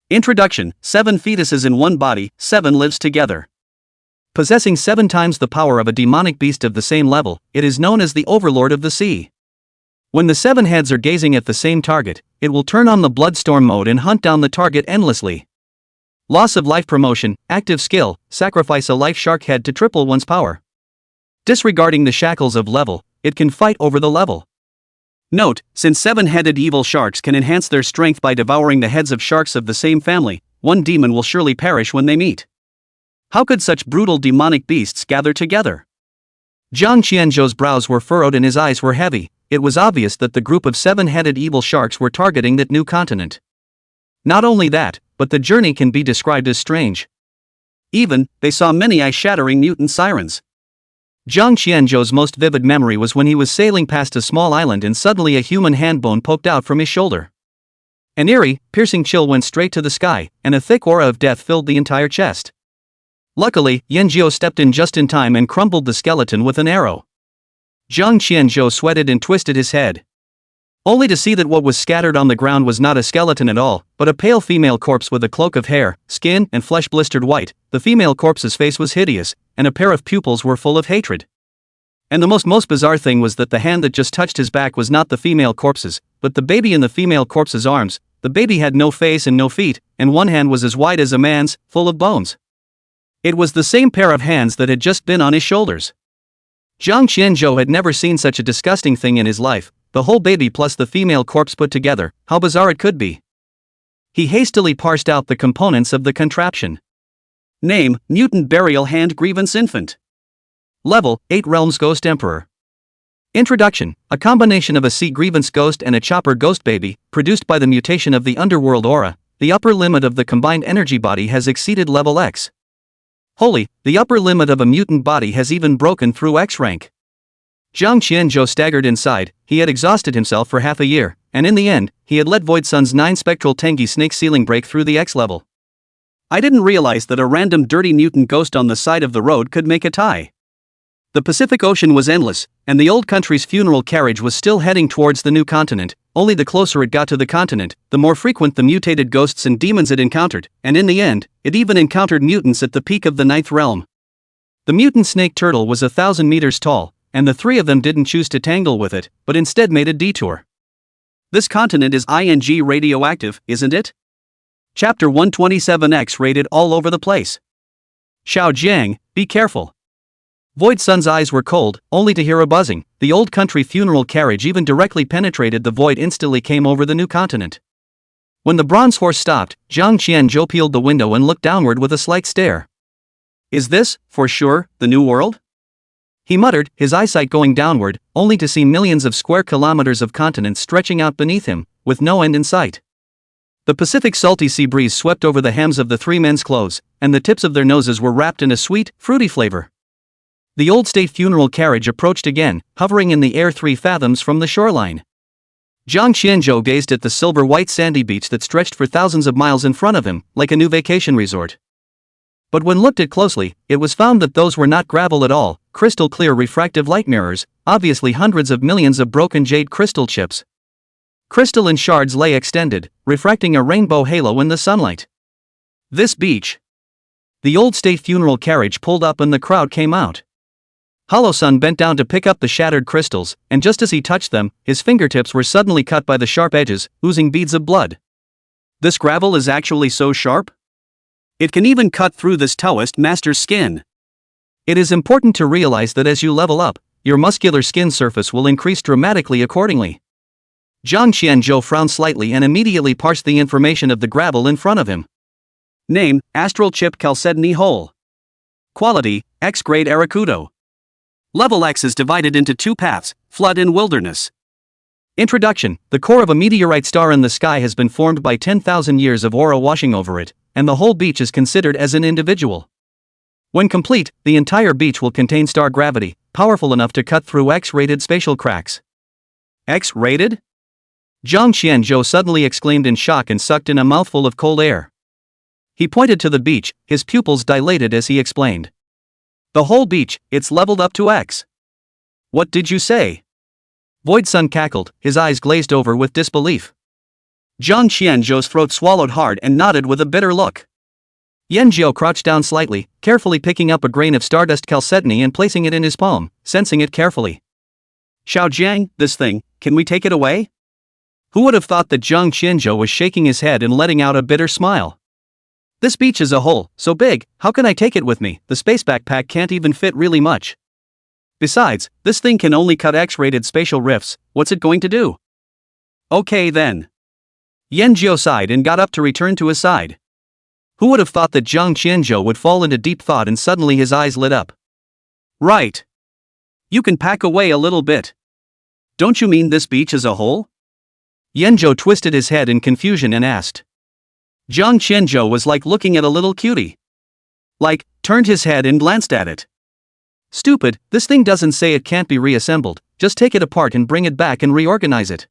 Introduction, 7 fetuses in one body, 7 lives together. Possessing 7 times the power of a demonic beast of the same level, it is known as the Overlord of the Sea. When the 7 heads are gazing at the same target, it will turn on the Bloodstorm mode and hunt down the target endlessly. Loss of life promotion, active skill, sacrifice a life shark head to triple one's power. Disregarding the shackles of level, it can fight over the level. Note, since 7-headed evil sharks can enhance their strength by devouring the heads of sharks of the same family, one demon will surely perish when they meet. How could such brutal demonic beasts gather together? Jiang Qianzhou's brows were furrowed and his eyes were heavy. It was obvious that the group of 7-headed evil sharks were targeting that new continent. Not only that, but the journey can be described as strange. Even, they saw many eye-shattering mutant sirens. Jiang Qianzhou's most vivid memory was when he was sailing past a small island and suddenly a human handbone poked out from his shoulder. An eerie, piercing chill went straight to the sky, and a thick aura of death filled the entire chest. Luckily, Yanjiao stepped in just in time and crumbled the skeleton with an arrow. Jiang Qianzhou sweated and twisted his head, only to see that what was scattered on the ground was not a skeleton at all, but a pale female corpse with a cloak of hair, skin, and flesh blistered white. The female corpse's face was hideous, and a pair of pupils were full of hatred. And the most bizarre thing was that the hand that just touched his back was not the female corpse's, but the baby in the female corpse's arms. The baby had no face and no feet, and one hand was as wide as a man's, full of bones. It was the same pair of hands that had just been on his shoulders. Jiang Qianzhou had never seen such a disgusting thing in his life. The whole baby plus the female corpse put together, how bizarre it could be. He hastily parsed out the components of the contraption. Name, Mutant Burial Hand Grievance Infant. Level, 8 Realms Ghost Emperor. Introduction, a combination of a sea grievance ghost and a chopper ghost baby, produced by the mutation of the underworld aura. The upper limit of the combined energy body has exceeded level X. Holy, the upper limit of a mutant body has even broken through X rank. Jiang Qianzhou staggered inside. He had exhausted himself for half a year, and in the end, he had let Void Sun's 9 spectral Tengi snake ceiling break through the X level. I didn't realize that a random dirty mutant ghost on the side of the road could make a tie. The Pacific Ocean was endless, and the old country's funeral carriage was still heading towards the new continent. Only the closer it got to the continent, the more frequent the mutated ghosts and demons it encountered, and in the end, it even encountered mutants at the peak of the 9th realm. The mutant snake turtle was 1,000 meters tall, and the three of them didn't choose to tangle with it, but instead made a detour. This continent is radioactive, isn't it? Chapter 127X rated all over the place. Xiao Jiang, be careful. Void Sun's eyes were cold, only to hear a buzzing. The old country funeral carriage even directly penetrated the void instantly came over the new continent. When the bronze horse stopped, Jiang Qianzhou peeled the window and looked downward with a slight stare. Is this, for sure, the new world? He muttered, his eyesight going downward, only to see millions of square kilometers of continents stretching out beneath him, with no end in sight. The Pacific salty sea breeze swept over the hems of the three men's clothes, and the tips of their noses were wrapped in a sweet, fruity flavor. The old state funeral carriage approached again, hovering in the air 3 fathoms from the shoreline. Jiang Qianzhou gazed at the silver-white sandy beach that stretched for thousands of miles in front of him, like a new vacation resort. But when looked at closely, it was found that those were not gravel at all, crystal-clear refractive light mirrors, obviously hundreds of millions of broken jade crystal chips. Crystalline shards lay extended, refracting a rainbow halo in the sunlight. This beach. The old state funeral carriage pulled up and the crowd came out. Hollow-Sun bent down to pick up the shattered crystals, and just as he touched them, his fingertips were suddenly cut by the sharp edges, oozing beads of blood. This gravel is actually so sharp? It can even cut through this Taoist master's skin. It is important to realize that as you level up, your muscular skin surface will increase dramatically accordingly. Jiang Qianzhou frowned slightly and immediately parsed the information of the gravel in front of him. Name, Astral Chip Chalcedony Hole. Quality, X-grade Arakudo. Level X is divided into 2 paths, Flood and Wilderness. Introduction, the core of a meteorite star in the sky has been formed by 10,000 years of aura washing over it, and the whole beach is considered as an individual. When complete, the entire beach will contain star gravity, powerful enough to cut through X-rated spatial cracks. X-rated? Jiang Qianzhou suddenly exclaimed in shock and sucked in a mouthful of cold air. He pointed to the beach, his pupils dilated as he explained. The whole beach, it's leveled up to X. What did you say? Void Sun cackled, his eyes glazed over with disbelief. Jiang Qianzhou's throat swallowed hard and nodded with a bitter look. Yanjiao crouched down slightly, carefully picking up a grain of stardust chalcedony and placing it in his palm, sensing it carefully. Xiao Jiang, this thing, can we take it away? Who would have thought that Jiang Qianzhou was shaking his head and letting out a bitter smile? This beach is a hole, so big, how can I take it with me? The space backpack can't even fit really much. Besides, this thing can only cut X-rated spatial rifts, what's it going to do? Okay then. Yanjiu sighed and got up to return to his side. Who would have thought that Zhang Qianzhou would fall into deep thought and suddenly his eyes lit up. Right. You can pack away a little bit. Don't you mean this beach is a hole? Yanzhou twisted his head in confusion and asked. Zhang Qianzhou was like looking at a little cutie. Like, turned his head and glanced at it. Stupid, this thing doesn't say it can't be reassembled, just take it apart and bring it back and reorganize it.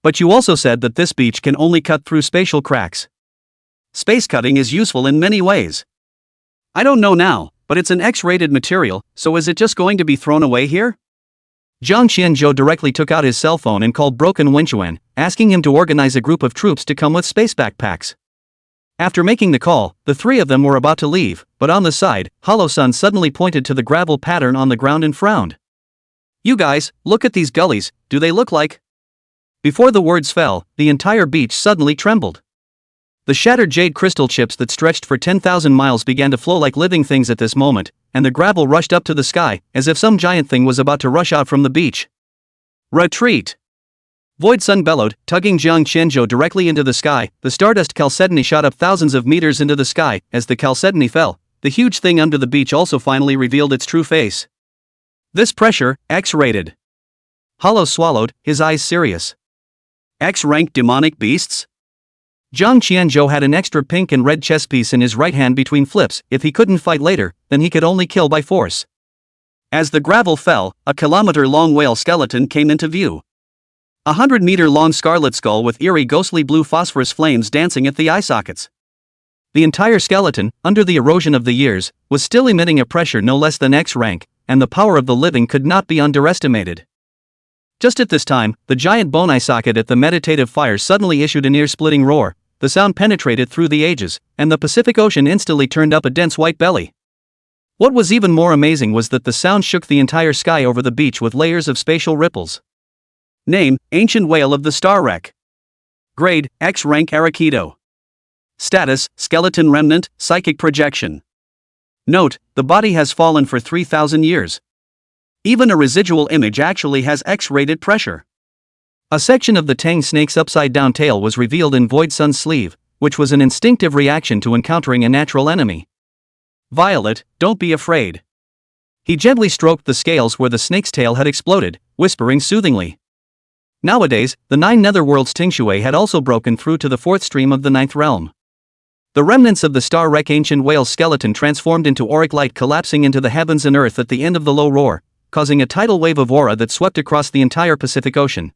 But you also said that this beach can only cut through spatial cracks. Space cutting is useful in many ways. I don't know now, but it's an X-rated material, so is it just going to be thrown away here? Zhang Qianzhou directly took out his cell phone and called Broken Wenquan, asking him to organize a group of troops to come with space backpacks. After making the call, the three of them were about to leave, but on the side, Hollow Sun suddenly pointed to the gravel pattern on the ground and frowned. You guys, look at these gullies, do they look like? Before the words fell, the entire beach suddenly trembled. The shattered jade crystal chips that stretched for 10,000 miles began to flow like living things at this moment, and the gravel rushed up to the sky, as if some giant thing was about to rush out from the beach. Retreat! Void Sun bellowed, tugging Zhang Qianzhou directly into the sky. The stardust chalcedony shot up thousands of meters into the sky. As the chalcedony fell, the huge thing under the beach also finally revealed its true face. This pressure, X-rated. Hollow swallowed, his eyes serious. X-rank demonic beasts? Zhang Qianzhou had an extra pink and red chess piece in his right hand between flips. If he couldn't fight later, then he could only kill by force. As the gravel fell, a kilometer-long whale skeleton came into view. 100-meter-long scarlet skull with eerie ghostly blue phosphorus flames dancing at the eye sockets. The entire skeleton, under the erosion of the years, was still emitting a pressure no less than X-rank, and the power of the living could not be underestimated. Just at this time, the giant bone eye socket at the meditative fire suddenly issued an ear-splitting roar. The sound penetrated through the ages, and the Pacific Ocean instantly turned up a dense white belly. What was even more amazing was that the sound shook the entire sky over the beach with layers of spatial ripples. Name, Ancient Whale of the Star Wreck. Grade, X-rank Arakido. Status, Skeleton Remnant, Psychic Projection. Note, the body has fallen for 3,000 years. Even a residual image actually has X-rated pressure. A section of the Tang snake's upside-down tail was revealed in Void Sun's sleeve, which was an instinctive reaction to encountering a natural enemy. Violet, don't be afraid. He gently stroked the scales where the snake's tail had exploded, whispering soothingly. Nowadays, the 9 netherworlds Tingshui had also broken through to the 4th stream of the 9th realm. The remnants of the star wreck ancient whale's skeleton transformed into auric light collapsing into the heavens and earth at the end of the low roar, causing a tidal wave of aura that swept across the entire Pacific Ocean.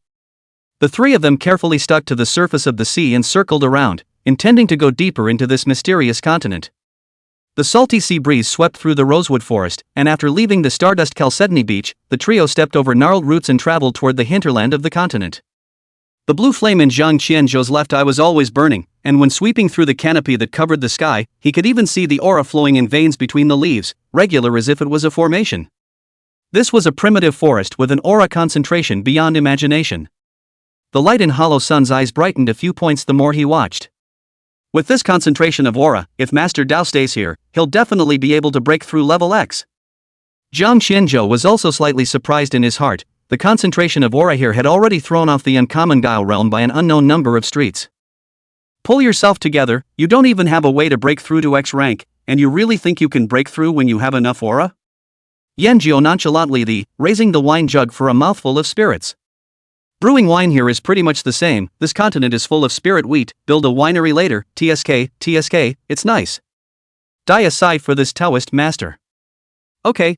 The three of them carefully stuck to the surface of the sea and circled around, intending to go deeper into this mysterious continent. The salty sea breeze swept through the rosewood forest, and after leaving the Stardust Chalcedony beach, the trio stepped over gnarled roots and traveled toward the hinterland of the continent. The blue flame in Zhang Qianzhou's left eye was always burning, and when sweeping through the canopy that covered the sky, he could even see the aura flowing in veins between the leaves, regular as if it was a formation. This was a primitive forest with an aura concentration beyond imagination. The light in Hollow Sun's eyes brightened a few points the more he watched. With this concentration of aura, if Master Dao stays here, he'll definitely be able to break through level X. Zhang Qianzhou was also slightly surprised in his heart. The concentration of aura here had already thrown off the uncommon Guile realm by an unknown number of streets. Pull yourself together, you don't even have a way to break through to X rank, and you really think you can break through when you have enough aura? Yanjiu nonchalantly raising the wine jug for a mouthful of spirits. Brewing wine here is pretty much the same. This continent is full of spirit wheat, build a winery later, TSK, it's nice. Die a sigh for this Taoist master. Okay,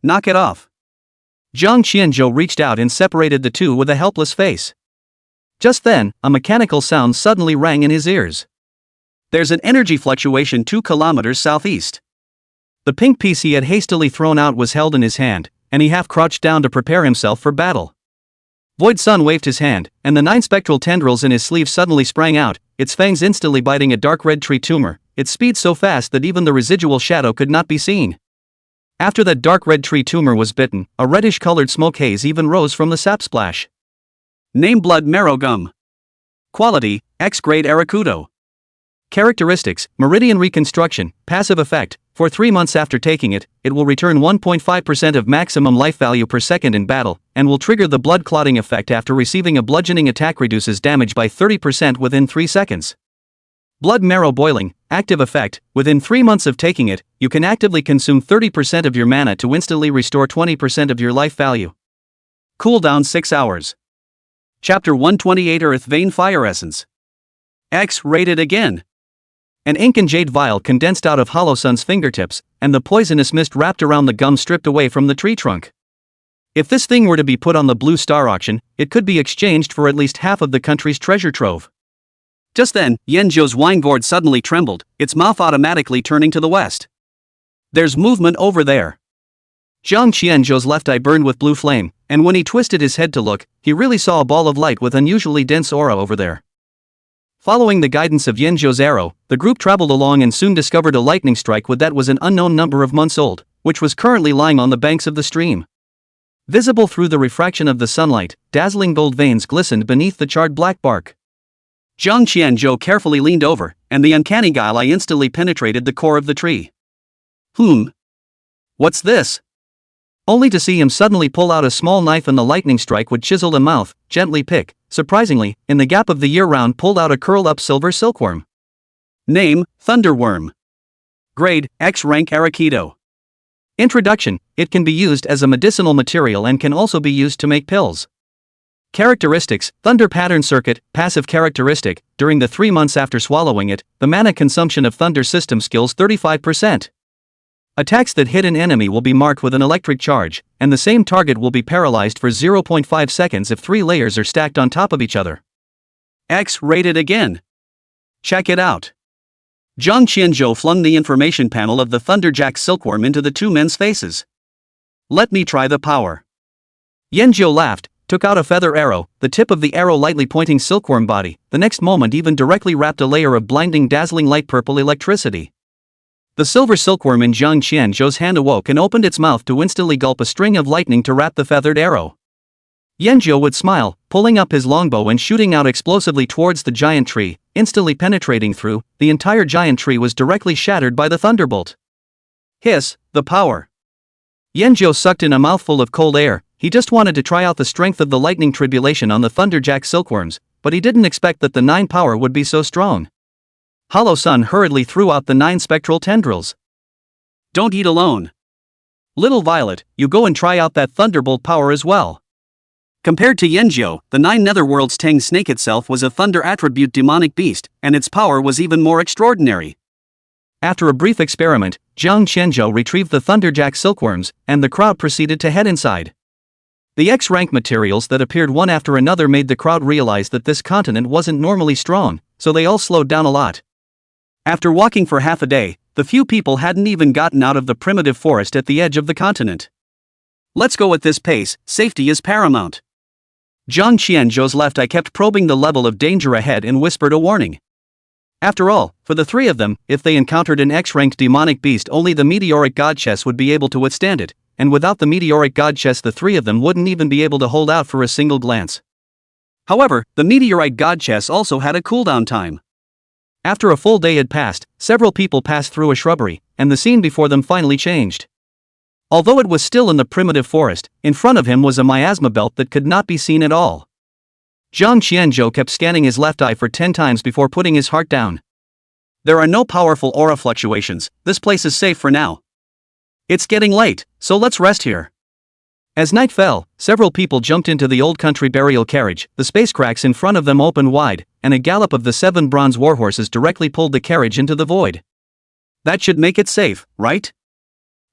knock it off. Zhang Qianzhou reached out and separated the two with a helpless face. Just then, a mechanical sound suddenly rang in his ears. There's an energy fluctuation 2 kilometers southeast. The pink piece he had hastily thrown out was held in his hand, and he half crouched down to prepare himself for battle. Void Sun waved his hand, and the 9 spectral tendrils in his sleeve suddenly sprang out, its fangs instantly biting a dark red tree tumor, its speed so fast that even the residual shadow could not be seen. After that dark red tree tumor was bitten, a reddish-colored smoke haze even rose from the sap splash. Name Blood Marrow Gum. Quality, X-grade Arakudo. Characteristics, Meridian Reconstruction, passive effect. For 3 months after taking it, it will return 1.5% of maximum life value per second in battle, and will trigger the blood clotting effect after receiving a bludgeoning attack. Reduces damage by 30% within 3 seconds. Blood Marrow Boiling, active effect. Within 3 months of taking it, you can actively consume 30% of your mana to instantly restore 20% of your life value. Cooldown 6 hours. Chapter 128 Earth Vein Fire Essence. X-rated again. An ink and jade vial condensed out of Hollow Sun's fingertips, and the poisonous mist wrapped around the gum stripped away from the tree trunk. If this thing were to be put on the Blue Star auction, it could be exchanged for at least half of the country's treasure trove. Just then, Yenjo's vanguard suddenly trembled, its mouth automatically turning to the west. There's movement over there. Zhang Qianzhou's left eye burned with blue flame, and when he twisted his head to look, he really saw a ball of light with unusually dense aura over there. Following the guidance of Yenjo's arrow, the group traveled along and soon discovered a lightning strike with that was an unknown number of months old, which was currently lying on the banks of the stream. Visible through the refraction of the sunlight, dazzling gold veins glistened beneath the charred black bark. Zhang Qianzhou carefully leaned over, and the uncanny guile eye instantly penetrated the core of the tree. What's this? Only to see him suddenly pull out a small knife and the lightning strike would chisel the mouth, gently pick, surprisingly, in the gap of the year-round pulled out a curled-up silver silkworm. Name, Thunderworm. Grade, X rank Arakido. Introduction, it can be used as a medicinal material and can also be used to make pills. Characteristics, Thunder Pattern Circuit, passive characteristic, during the 3 months after swallowing it, the mana consumption of Thunder system skills 35%. Attacks that hit an enemy will be marked with an electric charge, and the same target will be paralyzed for 0.5 seconds if 3 layers are stacked on top of each other. X-rated again. Check it out. Zhang Qianzhou flung the information panel of the Thunderjack silkworm into the 2 men's faces. Let me try the power. Yenjo laughed, took out a feather arrow, the tip of the arrow lightly pointing silkworm body, the next moment even directly wrapped a layer of blinding dazzling light purple electricity. The silver silkworm in Zhang Qianzhou's hand awoke and opened its mouth to instantly gulp a string of lightning to wrap the feathered arrow. Yenjo would smile, pulling up his longbow and shooting out explosively towards the giant tree, instantly penetrating through. The entire giant tree was directly shattered by the thunderbolt. Hiss, the power. Yenjo sucked in a mouthful of cold air. He just wanted to try out the strength of the lightning tribulation on the Thunderjack silkworms, but he didn't expect that the 9 power would be so strong. Hollow Sun hurriedly threw out the 9 spectral tendrils. Don't eat alone. Little Violet, you go and try out that thunderbolt power as well. Compared to Yenjo, the 9 Netherworld's Tang Snake itself was a thunder attribute demonic beast, and its power was even more extraordinary. After a brief experiment, Zhang Qianzhou retrieved the Thunderjack silkworms, and the crowd proceeded to head inside. The X-rank materials that appeared one after another made the crowd realize that this continent wasn't normally strong, so they all slowed down a lot. After walking for half a day, the few people hadn't even gotten out of the primitive forest at the edge of the continent. Let's go at this pace, safety is paramount. Zhang Qianzhou's left eye kept probing the level of danger ahead and whispered a warning. After all, for the 3 of them, if they encountered an X-ranked demonic beast, only the meteoric god chest would be able to withstand it, and without the meteoric god chest the 3 of them wouldn't even be able to hold out for a single glance. However, the meteorite god chest also had a cooldown time. After a full day had passed, several people passed through a shrubbery, and the scene before them finally changed. Although it was still in the primitive forest, in front of him was a miasma belt that could not be seen at all. Zhang Qianzhou kept scanning his left eye for 10 times before putting his heart down. There are no powerful aura fluctuations, this place is safe for now. It's getting late, so let's rest here. As night fell, several people jumped into the old country burial carriage, the space cracks in front of them opened wide, and a gallop of the 7 bronze warhorses directly pulled the carriage into the void. That should make it safe, right?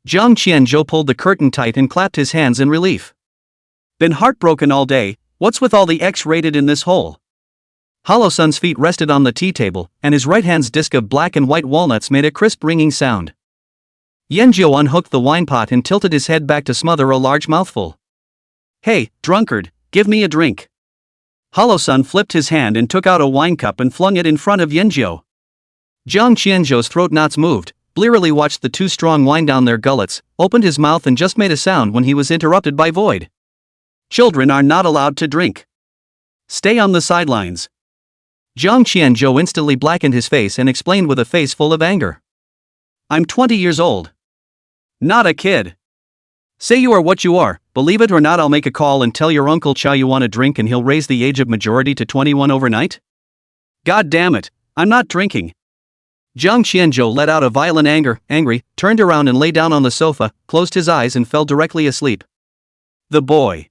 Zhang Qianzhou pulled the curtain tight and clapped his hands in relief. Been heartbroken all day, what's with all the X-rated in this hole? Hollow Sun's feet rested on the tea table, and his right hand's disc of black and white walnuts made a crisp ringing sound. Yenjo unhooked the wine pot and tilted his head back to smother a large mouthful. Hey, drunkard, give me a drink. Hollow Sun flipped his hand and took out a wine cup and flung it in front of Yenjo. Zhang Qianzhou's throat knots moved, blearily watched the 2 strong wind down their gullets, opened his mouth and just made a sound when he was interrupted by Void. Children are not allowed to drink. Stay on the sidelines. Jiang Qianzhou instantly blackened his face and explained with a face full of anger. I'm 20 years old. Not a kid. Say you are what you are, believe it or not I'll make a call and tell your Uncle Chow you want a drink and he'll raise the age of majority to 21 overnight? God damn it, I'm not drinking. Jiang Qianzhou let out a violent angry, turned around and lay down on the sofa, closed his eyes and fell directly asleep. The boy.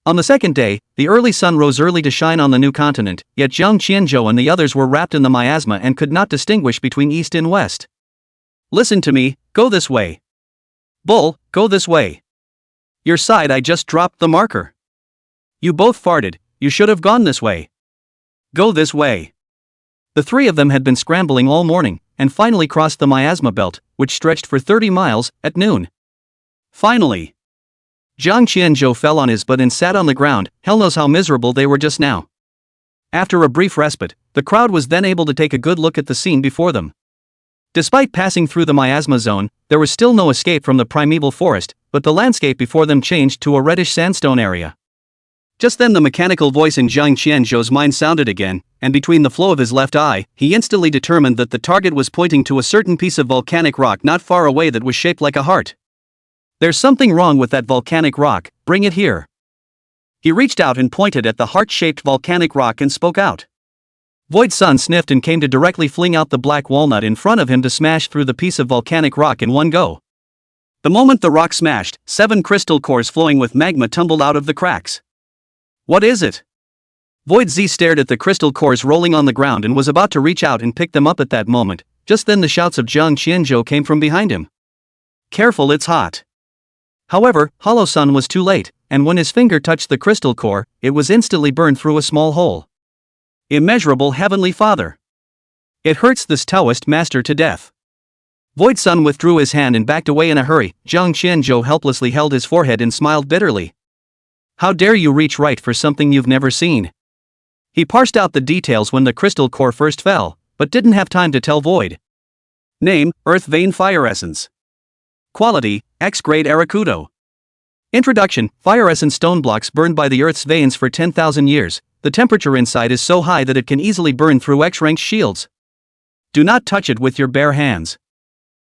On the second day, the early sun rose early to shine on the new continent, yet Jiang Qianzhou and the others were wrapped in the miasma and could not distinguish between east and west. Listen to me, go this way. Bull, go this way. Your side I just dropped the marker. You both farted, you should have gone this way. Go this way. The three of them had been scrambling all morning, and finally crossed the miasma belt, which stretched for 30 miles, at noon. Finally. Jiang Qianzhou fell on his butt and sat on the ground, hell knows how miserable they were just now. After a brief respite, the crowd was then able to take a good look at the scene before them. Despite passing through the miasma zone, there was still no escape from the primeval forest, but the landscape before them changed to a reddish sandstone area. Just then the mechanical voice in Jiang Qianzhou's mind sounded again, and between the flow of his left eye, he instantly determined that the target was pointing to a certain piece of volcanic rock not far away that was shaped like a heart. There's something wrong with that volcanic rock, bring it here. He reached out and pointed at the heart-shaped volcanic rock and spoke out. Void Sun sniffed and came to directly fling out the black walnut in front of him to smash through the piece of volcanic rock in one go. The moment the rock smashed, 7 crystal cores flowing with magma tumbled out of the cracks. What is it? Void Z stared at the crystal cores rolling on the ground and was about to reach out and pick them up at that moment. Just then the shouts of Jiang Qianzhou came from behind him. Careful, it's hot. However, Hollow Sun was too late, and when his finger touched the crystal core, it was instantly burned through a small hole. Immeasurable Heavenly Father. It hurts this Taoist master to death. Void Sun withdrew his hand and backed away in a hurry. Jiang Qianzhou helplessly held his forehead and smiled bitterly. How dare you reach right for something you've never seen? He parsed out the details when the crystal core first fell, but didn't have time to tell Void. Name, Earth Vein Fire Essence. Quality, X-grade Arakudo. Introduction, Fire Essence stone blocks burned by the Earth's veins for 10,000 years. The temperature inside is so high that it can easily burn through X-ranked shields. Do not touch it with your bare hands.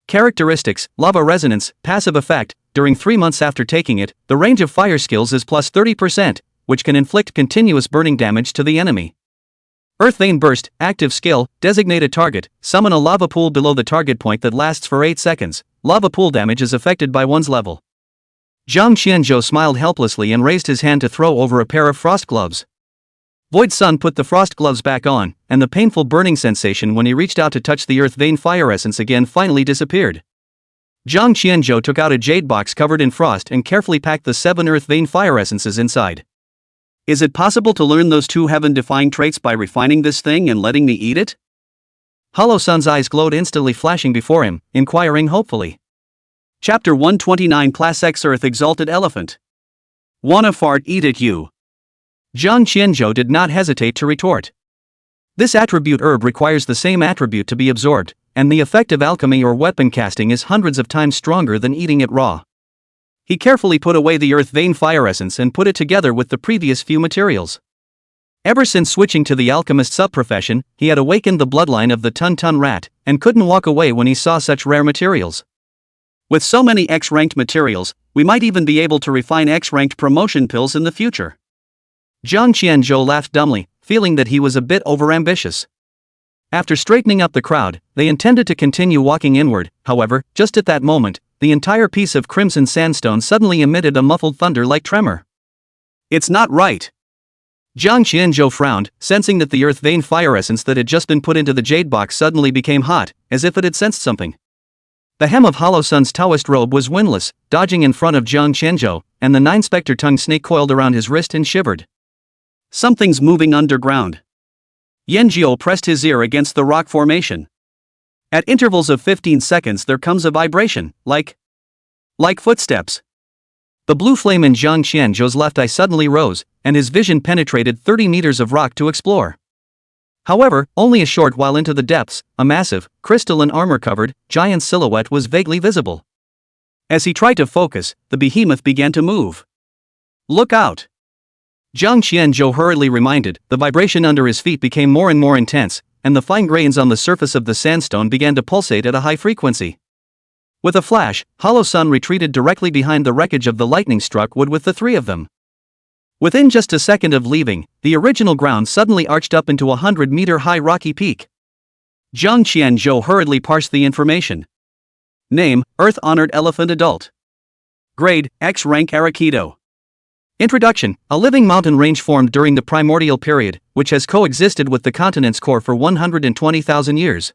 Characteristics, Lava Resonance, passive effect. During 3 months after taking it, the range of fire skills is plus 30%, which can inflict continuous burning damage to the enemy. Earth Vein Burst, active skill, designate a target, summon a lava pool below the target point that lasts for 8 seconds. Lava pool damage is affected by one's level. Jiang Qianzhou smiled helplessly and raised his hand to throw over a pair of frost gloves. Void Sun put the frost gloves back on, and the painful burning sensation when he reached out to touch the Earth Vein Fire Essence again finally disappeared. Jiang Qianzhou took out a jade box covered in frost and carefully packed the 7 Earth Vein Fire Essences inside. Is it possible to learn those 2 heaven-defying traits by refining this thing and letting me eat it? Hollow Sun's eyes glowed instantly, flashing before him, inquiring hopefully. Chapter 129 Class X Earth Exalted Elephant. Wanna fart, eat it you. Jiang Qianzhou did not hesitate to retort. This attribute herb requires the same attribute to be absorbed, and the effect of alchemy or weapon casting is hundreds of times stronger than eating it raw. He carefully put away the Earth Vein Fire Essence and put it together with the previous few materials. Ever since switching to the alchemist subprofession, he had awakened the bloodline of the Tun rat, and couldn't walk away when he saw such rare materials. With so many X-ranked materials, we might even be able to refine X-ranked promotion pills in the future. Jiang Qianzhou laughed dumbly, feeling that he was a bit overambitious. After straightening up the crowd, they intended to continue walking inward. However, just at that moment, the entire piece of crimson sandstone suddenly emitted a muffled thunder-like tremor. It's not right. Jiang Qianzhou frowned, sensing that the Earth Vein Fire Essence that had just been put into the jade box suddenly became hot, as if it had sensed something. The hem of Hollow Sun's Taoist robe was windless, dodging in front of Jiang Qianzhou, and the 9-specter tongue snake coiled around his wrist and shivered. Something's moving underground. Yanjiao pressed his ear against the rock formation. At intervals of 15 seconds there comes a vibration, like footsteps. The blue flame in Jiang Qianzhou's left eye suddenly rose, and his vision penetrated 30 meters of rock to explore. However, only a short while into the depths, a massive, crystalline armor-covered, giant silhouette was vaguely visible. As he tried to focus, the behemoth began to move. Look out! Jiang Qianzhou hurriedly reminded. The vibration under his feet became more and more intense, and the fine grains on the surface of the sandstone began to pulsate at a high frequency. With a flash, Hollow Sun retreated directly behind the wreckage of the lightning-struck wood with the three of them. Within just a second of leaving, the original ground suddenly arched up into a 100-meter-high rocky peak. Jiang Qianzhou hurriedly parsed the information. Name: Earth-Honored Elephant Adult. Grade: X rank Aikido. Introduction: a living mountain range formed during the primordial period, which has coexisted with the continent's core for 120,000 years.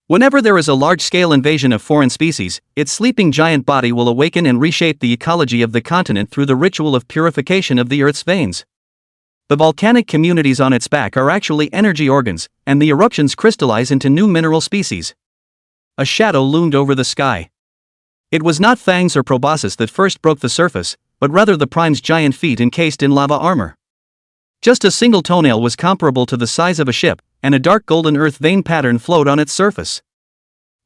Whenever there is a large-scale invasion of foreign species, its sleeping giant body will awaken and reshape the ecology of the continent through the ritual of purification of the Earth's veins. The volcanic communities on its back are actually energy organs, and the eruptions crystallize into new mineral species. A shadow loomed over the sky. It was not Fangs or Proboscis that first broke the surface, but rather the Prime's giant feet encased in lava armor. Just a single toenail was comparable to the size of a ship, and a dark golden earth vein pattern flowed on its surface.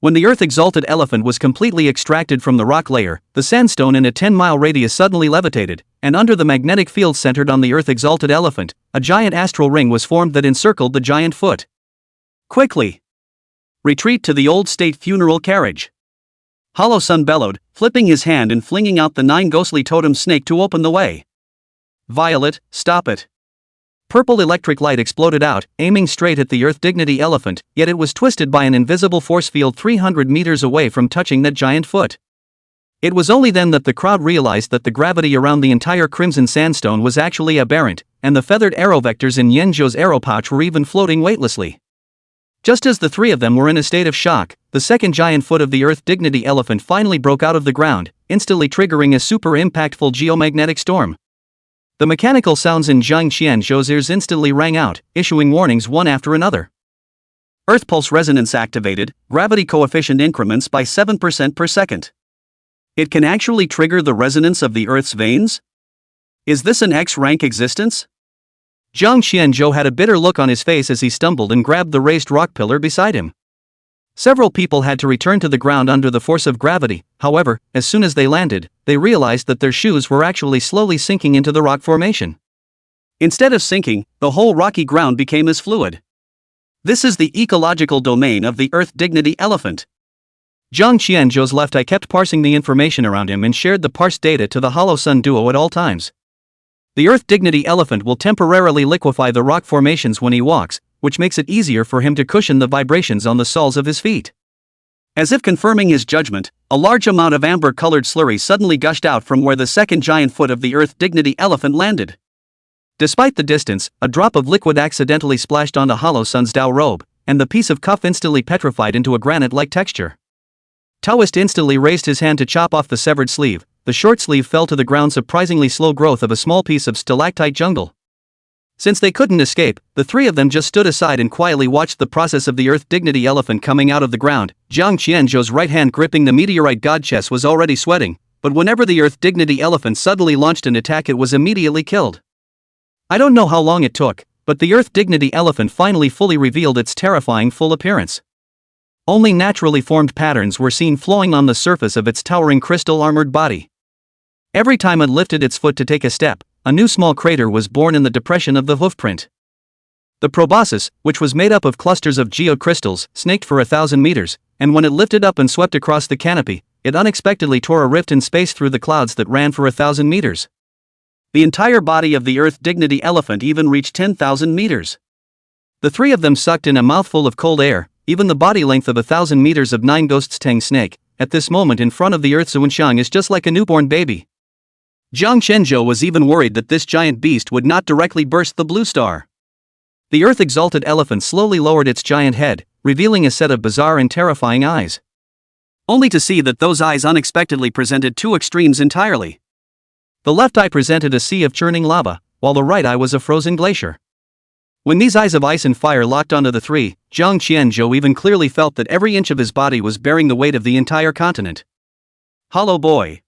When the Earth-exalted elephant was completely extracted from the rock layer, the sandstone in a 10-mile radius suddenly levitated, and under the magnetic field centered on the Earth-exalted elephant, a giant astral ring was formed that encircled the giant foot. Quickly! Retreat to the old state funeral carriage! Hollow Sun bellowed, flipping his hand and flinging out the 9 ghostly totem snake to open the way. Violet, stop it! Purple electric light exploded out, aiming straight at the Earth Dignity elephant, yet it was twisted by an invisible force field 300 meters away from touching that giant foot. It was only then that the crowd realized that the gravity around the entire crimson sandstone was actually aberrant, and the feathered arrow vectors in Yanzhou's arrow pouch were even floating weightlessly. Just as the three of them were in a state of shock, the second giant foot of the Earth Dignity elephant finally broke out of the ground, instantly triggering a super impactful geomagnetic storm. The mechanical sounds in Jiang Qianzhou's ears instantly rang out, issuing warnings one after another. Earth pulse resonance activated, gravity coefficient increments by 7% per second. It can actually trigger the resonance of the Earth's veins? Is this an X-rank existence? Jiang Qianzhou had a bitter look on his face as he stumbled and grabbed the raised rock pillar beside him. Several people had to return to the ground under the force of gravity. However, as soon as they landed, they realized that their shoes were actually slowly sinking into the rock formation. Instead of sinking, the whole rocky ground became as fluid. This is the ecological domain of the Earth Dignity elephant. Jiang Qianzhou's left eye kept parsing the information around him and shared the parsed data to the Hollow Sun duo at all times. The Earth Dignity elephant will temporarily liquefy the rock formations when he walks, which makes it easier for him to cushion the vibrations on the soles of his feet. As if confirming his judgment, a large amount of amber-colored slurry suddenly gushed out from where the second giant foot of the Earth Dignity elephant landed. Despite the distance, a drop of liquid accidentally splashed onto Hollow Sun's Dao robe, and the piece of cuff instantly petrified into a granite-like texture. Taoist instantly raised his hand to chop off the severed sleeve. The short sleeve fell to the ground, surprisingly slow growth of a small piece of stalactite jungle. Since they couldn't escape, the three of them just stood aside and quietly watched the process of the Earth Dignity elephant coming out of the ground. Jiang Qianzhou's right hand gripping the meteorite god chest was already sweating, but whenever the Earth Dignity elephant suddenly launched an attack, it was immediately killed. I don't know how long it took, but the Earth Dignity elephant finally fully revealed its terrifying full appearance. Only naturally formed patterns were seen flowing on the surface of its towering crystal-armored body. Every time it lifted its foot to take a step, a new small crater was born in the depression of the hoofprint. The proboscis, which was made up of clusters of geocrystals, snaked for 1,000 meters, and when it lifted up and swept across the canopy, it unexpectedly tore a rift in space through the clouds that ran for 1,000 meters. The entire body of the Earth Dignity elephant even reached 10,000 meters. The three of them sucked in a mouthful of cold air, even the body length of 1,000 meters of 9 Ghosts Tang snake, at this moment in front of the Earth Xuanxiang is just like a newborn baby. Jiang Qianzhou was even worried that this giant beast would not directly burst the blue star. The Earth-exalted elephant slowly lowered its giant head, revealing a set of bizarre and terrifying eyes. Only to see that those eyes unexpectedly presented two extremes entirely. The left eye presented a sea of churning lava, while the right eye was a frozen glacier. When these eyes of ice and fire locked onto the three, Jiang Qianzhou even clearly felt that every inch of his body was bearing the weight of the entire continent. Hollow boy.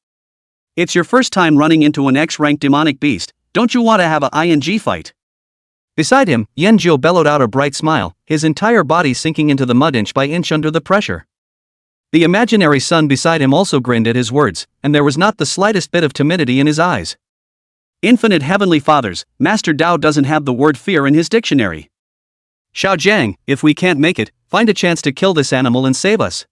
It's your first time running into an X-ranked demonic beast, don't you want to have a ING fight? Beside him, Yanzhou bellowed out a bright smile, his entire body sinking into the mud inch by inch under the pressure. The imaginary sun beside him also grinned at his words, and there was not the slightest bit of timidity in his eyes. Infinite Heavenly Fathers, Master Dao doesn't have the word fear in his dictionary. Xiao Jiang, if we can't make it, find a chance to kill this animal and save us.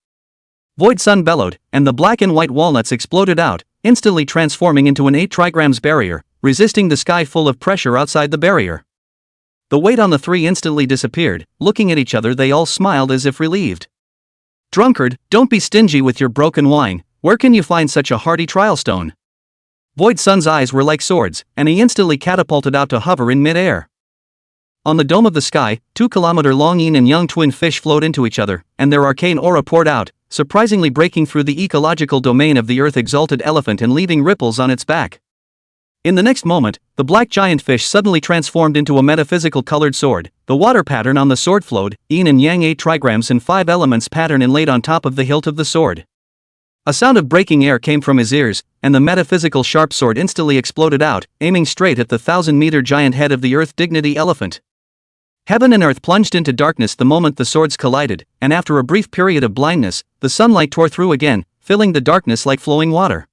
Void Sun bellowed, and the black and white walnuts exploded out, instantly transforming into an 8 trigrams barrier, resisting the sky full of pressure outside the barrier. The weight on the three instantly disappeared. Looking at each other, they all smiled as if relieved. Drunkard, don't be stingy with your broken wine. Where can you find such a hardy trial stone? Void Sun's eyes were like swords, and he instantly catapulted out to hover in mid-air. On the dome of the sky, 2-kilometer-long yin and yang twin fish flowed into each other, and their arcane aura poured out, surprisingly breaking through the ecological domain of the earth-exalted elephant and leaving ripples on its back. In the next moment, the black giant fish suddenly transformed into a metaphysical colored sword. The water pattern on the sword flowed, yin and yang 8 trigrams and 5 elements pattern inlaid on top of the hilt of the sword. A sound of breaking air came from his ears, and the metaphysical sharp sword instantly exploded out, aiming straight at the 1,000-meter giant head of the earth dignity elephant. Heaven and earth plunged into darkness the moment the swords collided, and after a brief period of blindness, the sunlight tore through again, filling the darkness like flowing water.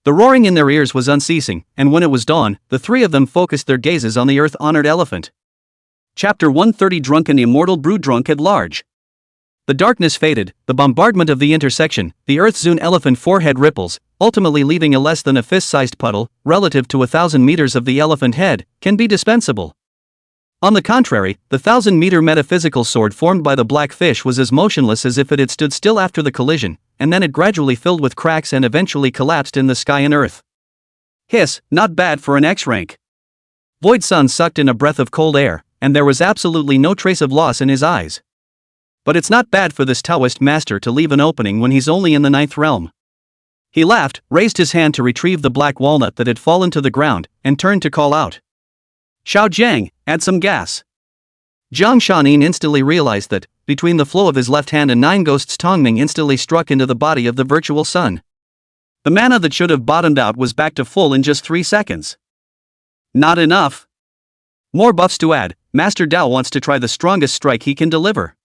The roaring in their ears was unceasing, and when it was dawn, the three of them focused their gazes on the earth-honored elephant. Chapter 130 Drunken Immortal Brood Drunk at Large. The darkness faded, the bombardment of the intersection, the Earth-Zune elephant forehead ripples, ultimately leaving a less than a fist-sized puddle, relative to 1,000 meters of the elephant head, can be dispensable. On the contrary, the 1,000-meter metaphysical sword formed by the black fish was as motionless as if it had stood still after the collision, and then it gradually filled with cracks and eventually collapsed in the sky and earth. Hiss, not bad for an X-rank. Void Sun sucked in a breath of cold air, and there was absolutely no trace of loss in his eyes. But it's not bad for this Taoist master to leave an opening when he's only in the 9th realm. He laughed, raised his hand to retrieve the black walnut that had fallen to the ground, and turned to call out. Xiao Jiang, add some gas. Jiang Shanin instantly realized that, between the flow of his left hand and 9 ghosts, Tongming instantly struck into the body of the virtual sun. The mana that should have bottomed out was back to full in just 3 seconds. Not enough. More buffs to add. Master Dao wants to try the strongest strike he can deliver.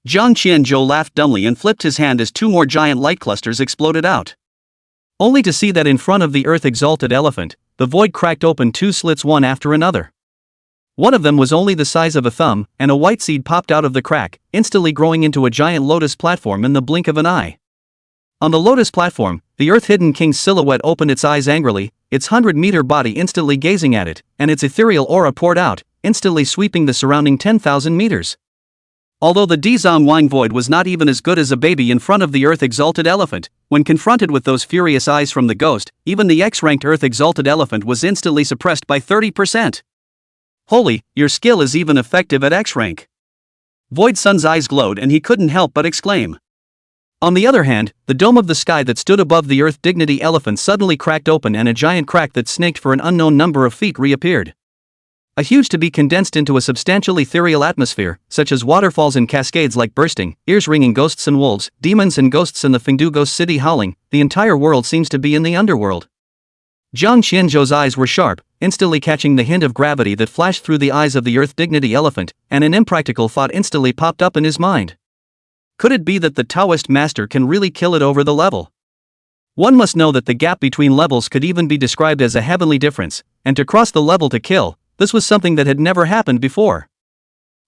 Jiang Qianzhou laughed dumbly and flipped his hand as 2 more giant light clusters exploded out. Only to see that in front of the earth-exalted elephant, the void cracked open 2 slits one after another. One of them was only the size of a thumb, and a white seed popped out of the crack, instantly growing into a giant lotus platform in the blink of an eye. On the lotus platform, the Earth-hidden king's silhouette opened its eyes angrily, its 100-meter body instantly gazing at it, and its ethereal aura poured out, instantly sweeping the surrounding 10,000 meters. Although the Dizang Wine Void was not even as good as a baby in front of the Earth-exalted elephant, when confronted with those furious eyes from the ghost, even the X-ranked Earth-exalted elephant was instantly suppressed by 30%. Holy, your skill is even effective at X-rank. Void Sun's eyes glowed and he couldn't help but exclaim. On the other hand, the dome of the sky that stood above the Earth dignity elephant suddenly cracked open and a giant crack that snaked for an unknown number of feet reappeared. A huge to be condensed into a substantial ethereal atmosphere, such as waterfalls and cascades like bursting, ears ringing ghosts and wolves, demons and ghosts and the Fengdu ghost city howling, the entire world seems to be in the underworld. Jiang Qianzhou's eyes were sharp, instantly catching the hint of gravity that flashed through the eyes of the Earth dignity elephant, and an impractical thought instantly popped up in his mind. Could it be that the Taoist master can really kill it over the level? One must know that the gap between levels could even be described as a heavenly difference, and to cross the level to kill, this was something that had never happened before.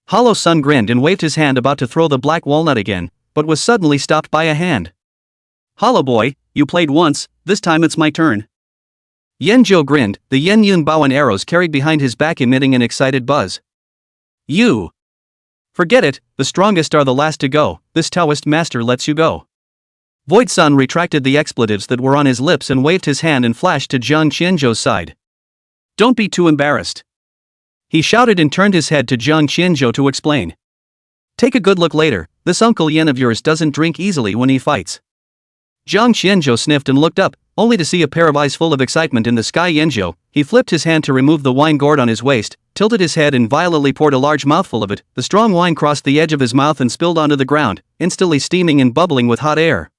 Hollow Sun grinned and waved his hand about to throw the black walnut again, but was suddenly stopped by a hand. Hollow boy, you played once, this time it's my turn. Yen Zhou grinned, the Yen Yun bow and arrows carried behind his back emitting an excited buzz. You! Forget it, the strongest are the last to go, this Taoist master lets you go. Void Sun retracted the expletives that were on his lips and waved his hand and flashed to Jiang Qianzhou's side. Don't be too embarrassed. He shouted and turned his head to Jiang Qianzhou to explain. Take a good look later, this Uncle Yen of yours doesn't drink easily when he fights. Jiang Qianzhou sniffed and looked up, only to see a pair of eyes full of excitement in the sky. Yenzhou, he flipped his hand to remove the wine gourd on his waist, tilted his head and violently poured a large mouthful of it. The strong wine crossed the edge of his mouth and spilled onto the ground, instantly steaming and bubbling with hot air.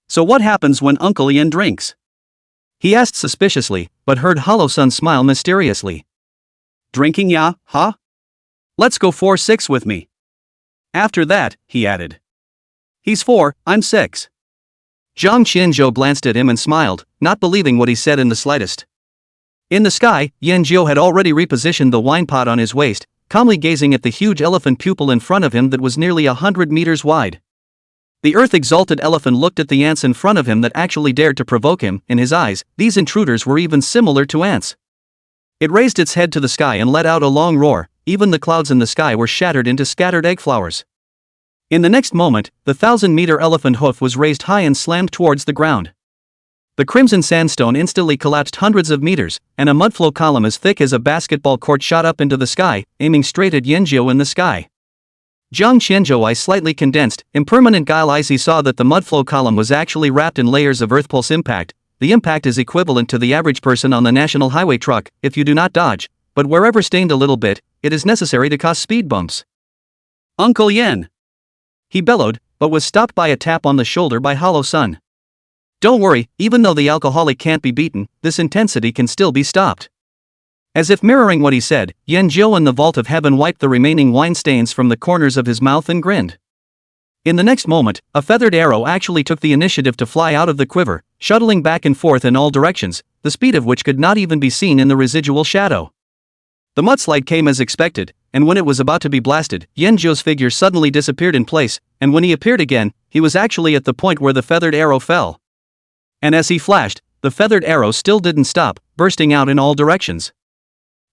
So what happens when Uncle Yen drinks? He asked suspiciously, but heard Hollow Sun smile mysteriously. Drinking, yeah, huh? Let's go 4-6 with me. After that, he added. He's 4, I'm 6. Jiang Qianzhou glanced at him and smiled, not believing what he said in the slightest. In the sky, Yanjiu had already repositioned the wine pot on his waist, calmly gazing at the huge elephant pupil in front of him that was nearly 100 meters wide. The earth-exalted elephant looked at the ants in front of him that actually dared to provoke him. In his eyes, these intruders were even similar to ants. It raised its head to the sky and let out a long roar. Even the clouds in the sky were shattered into scattered egg flowers. In the next moment, the 1,000-meter elephant hoof was raised high and slammed towards the ground. The crimson sandstone instantly collapsed hundreds of meters, and a mudflow column as thick as a basketball court shot up into the sky, aiming straight at Yanjiu in the sky. Jiang Qianzhou eyes slightly condensed, impermanent guile eyes. He saw that the mudflow column was actually wrapped in layers of earth pulse impact. The impact is equivalent to the average person on the national highway truck if you do not dodge, but wherever stained a little bit, it is necessary to cause speed bumps. "Uncle Yan!" he bellowed, but was stopped by a tap on the shoulder by Hollow Sun. "Don't worry, even though the alcoholic can't be beaten, this intensity can still be stopped." As if mirroring what he said, Yanjiu in the vault of heaven wiped the remaining wine stains from the corners of his mouth and grinned. In the next moment, a feathered arrow actually took the initiative to fly out of the quiver, shuttling back and forth in all directions, the speed of which could not even be seen in the residual shadow. The mudslide came as expected, and when it was about to be blasted, Yanjiu's figure suddenly disappeared in place, and when he appeared again, he was actually at the point where the feathered arrow fell. And as he flashed, the feathered arrow still didn't stop, bursting out in all directions.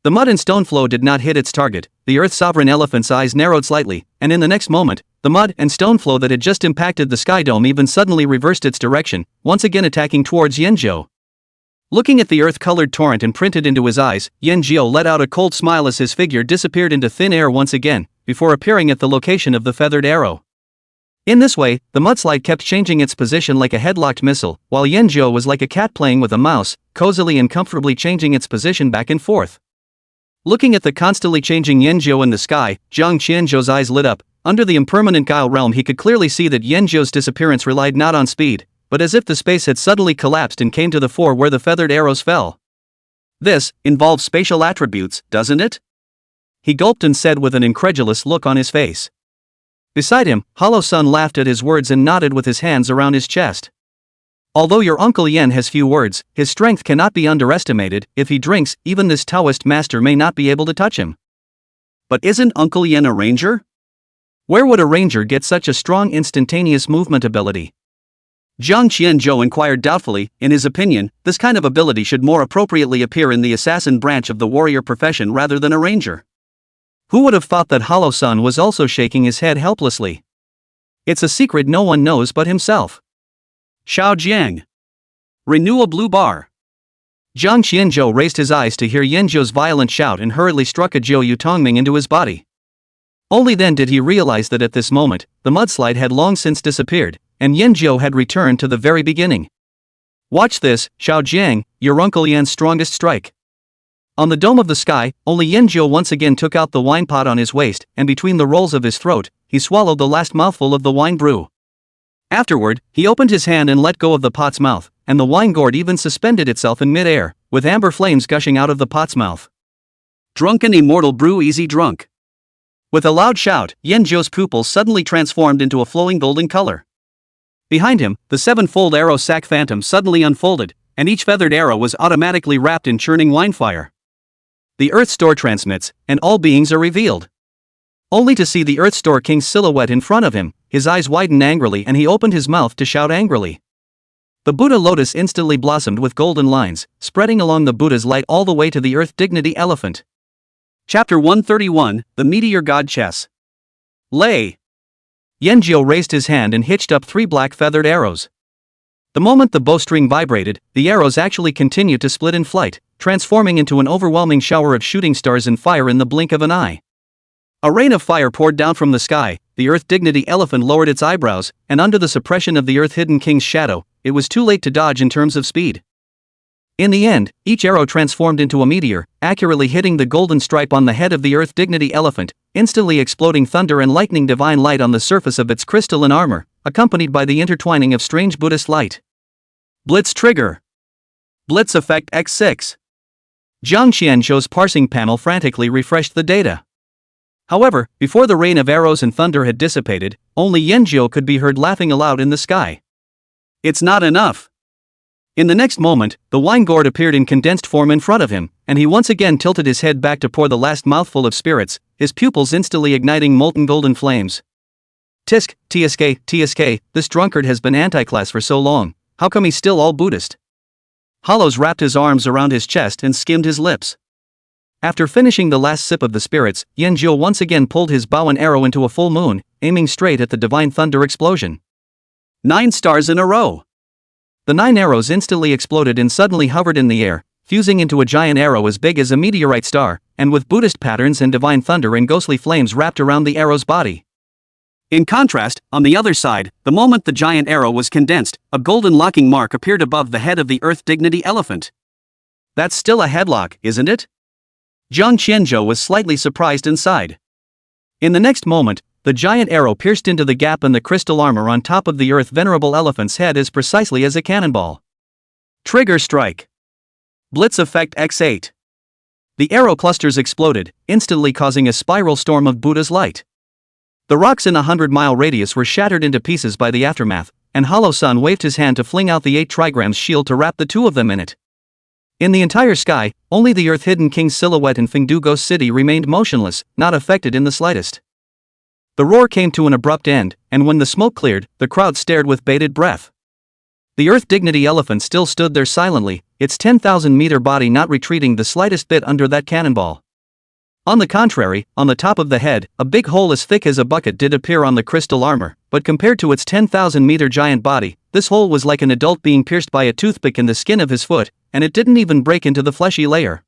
The mud and stone flow did not hit its target. The Earth Sovereign Elephant's eyes narrowed slightly, and in the next moment, the mud and stone flow that had just impacted the sky dome even suddenly reversed its direction, once again attacking towards Yanjiu. Looking at the earth-colored torrent imprinted into his eyes, Yanjiu let out a cold smile as his figure disappeared into thin air once again, before appearing at the location of the feathered arrow. In this way, the mudslide kept changing its position like a headlocked missile, while Yanjiu was like a cat playing with a mouse, cozily and comfortably changing its position back and forth. Looking at the constantly changing Yanjiu in the sky, Jiang Qianzhou's eyes lit up. Under the impermanent guile realm he could clearly see that Yanjiu's disappearance relied not on speed, but as if the space had suddenly collapsed and came to the fore where the feathered arrows fell. "This involves spatial attributes, doesn't it?" he gulped and said with an incredulous look on his face. Beside him, Hollow Sun laughed at his words and nodded with his hands around his chest. "Although your Uncle Yan has few words, his strength cannot be underestimated. If he drinks, even this Taoist master may not be able to touch him." "But isn't Uncle Yan a ranger?" "Where would a ranger get such a strong instantaneous movement ability?" Jiang Qianzhou inquired doubtfully. In his opinion, this kind of ability should more appropriately appear in the assassin branch of the warrior profession rather than a ranger. Who would have thought that Hollow Sun was also shaking his head helplessly? It's a secret no one knows but himself. "Xiao Jiang. Renew a blue bar." Jiang Qianzhou raised his eyes to hear Yanjiu's violent shout and hurriedly struck a Jiu Yu Tongming into his body. Only then did he realize that at this moment, the mudslide had long since disappeared, and Yanjiu had returned to the very beginning. "Watch this, Xiao Jiang, your Uncle Yan's strongest strike." On the dome of the sky, only Yanjiu once again took out the wine pot on his waist, and between the rolls of his throat, he swallowed the last mouthful of the wine brew. Afterward, he opened his hand and let go of the pot's mouth, and the wine gourd even suspended itself in mid-air, with amber flames gushing out of the pot's mouth. "Drunken immortal brew, easy drunk." With a loud shout, Yanjiu's pupils suddenly transformed into a flowing golden color. Behind him, the seven-fold arrow sac phantom suddenly unfolded, and each feathered arrow was automatically wrapped in churning wine fire. The Earth Store transmits, and all beings are revealed. Only to see the Earth Store King's silhouette in front of him, his eyes widened angrily and he opened his mouth to shout angrily. The Buddha lotus instantly blossomed with golden lines, spreading along the Buddha's light all the way to the Earth Dignity Elephant. Chapter 131, The Meteor God Chess. Lay. Yanjiu raised his hand and hitched up 3 black feathered arrows. The moment the bowstring vibrated, the arrows actually continued to split in flight, transforming into an overwhelming shower of shooting stars and fire in the blink of an eye. A rain of fire poured down from the sky. The Earth Dignity Elephant lowered its eyebrows, and under the suppression of the Earth Hidden King's shadow, it was too late to dodge in terms of speed. In the end, each arrow transformed into a meteor, accurately hitting the golden stripe on the head of the Earth Dignity Elephant, instantly exploding thunder and lightning divine light on the surface of its crystalline armor, accompanied by the intertwining of strange Buddhist light. Blitz trigger. Blitz effect X6. Jiang Qianzhou's parsing panel frantically refreshed the data. However, before the rain of arrows and thunder had dissipated, only Yanjiu could be heard laughing aloud in the sky. "It's not enough. In the next moment, the wine gourd appeared in condensed form in front of him, and he once again tilted his head back to pour the last mouthful of spirits, his pupils instantly igniting molten golden flames. Tisk, tsk, this drunkard has been anti-class for so long, how come he's still all Buddhist? Hollows wrapped his arms around his chest and skimmed his lips. After finishing the last sip of the spirits, Jizo once again pulled his bow and arrow into a full moon, aiming straight at the divine thunder explosion. 9 stars in a row! The 9 arrows instantly exploded and suddenly hovered in the air, fusing into a giant arrow as big as a meteorite star, and with Buddhist patterns and divine thunder and ghostly flames wrapped around the arrow's body. In contrast, on the other side, the moment the giant arrow was condensed, a golden locking mark appeared above the head of the Earth Dignity elephant. That's still a headlock, isn't it? Jiang Qianzhou was slightly surprised and sighed. In the next moment, the giant arrow pierced into the gap in the crystal armor on top of the Earth Venerable elephant's head as precisely as a cannonball. Trigger strike. Blitz effect X8. The arrow clusters exploded, instantly causing a spiral storm of Buddha's light. The rocks in a 100-mile radius were shattered into pieces by the aftermath, and Hollow Sun waved his hand to fling out the 8 trigrams shield to wrap the 2 of them in it. In the entire sky, only the Earth-hidden King's silhouette in Fengdu Ghost City remained motionless, not affected in the slightest. The roar came to an abrupt end, and when the smoke cleared, the crowd stared with bated breath. The Earth Dignity elephant still stood there silently, its 10,000-meter body not retreating the slightest bit under that cannonball. On the contrary, on the top of the head, a big hole as thick as a bucket did appear on the crystal armor, but compared to its 10,000-meter giant body, this hole was like an adult being pierced by a toothpick in the skin of his foot, and it didn't even break into the fleshy layer.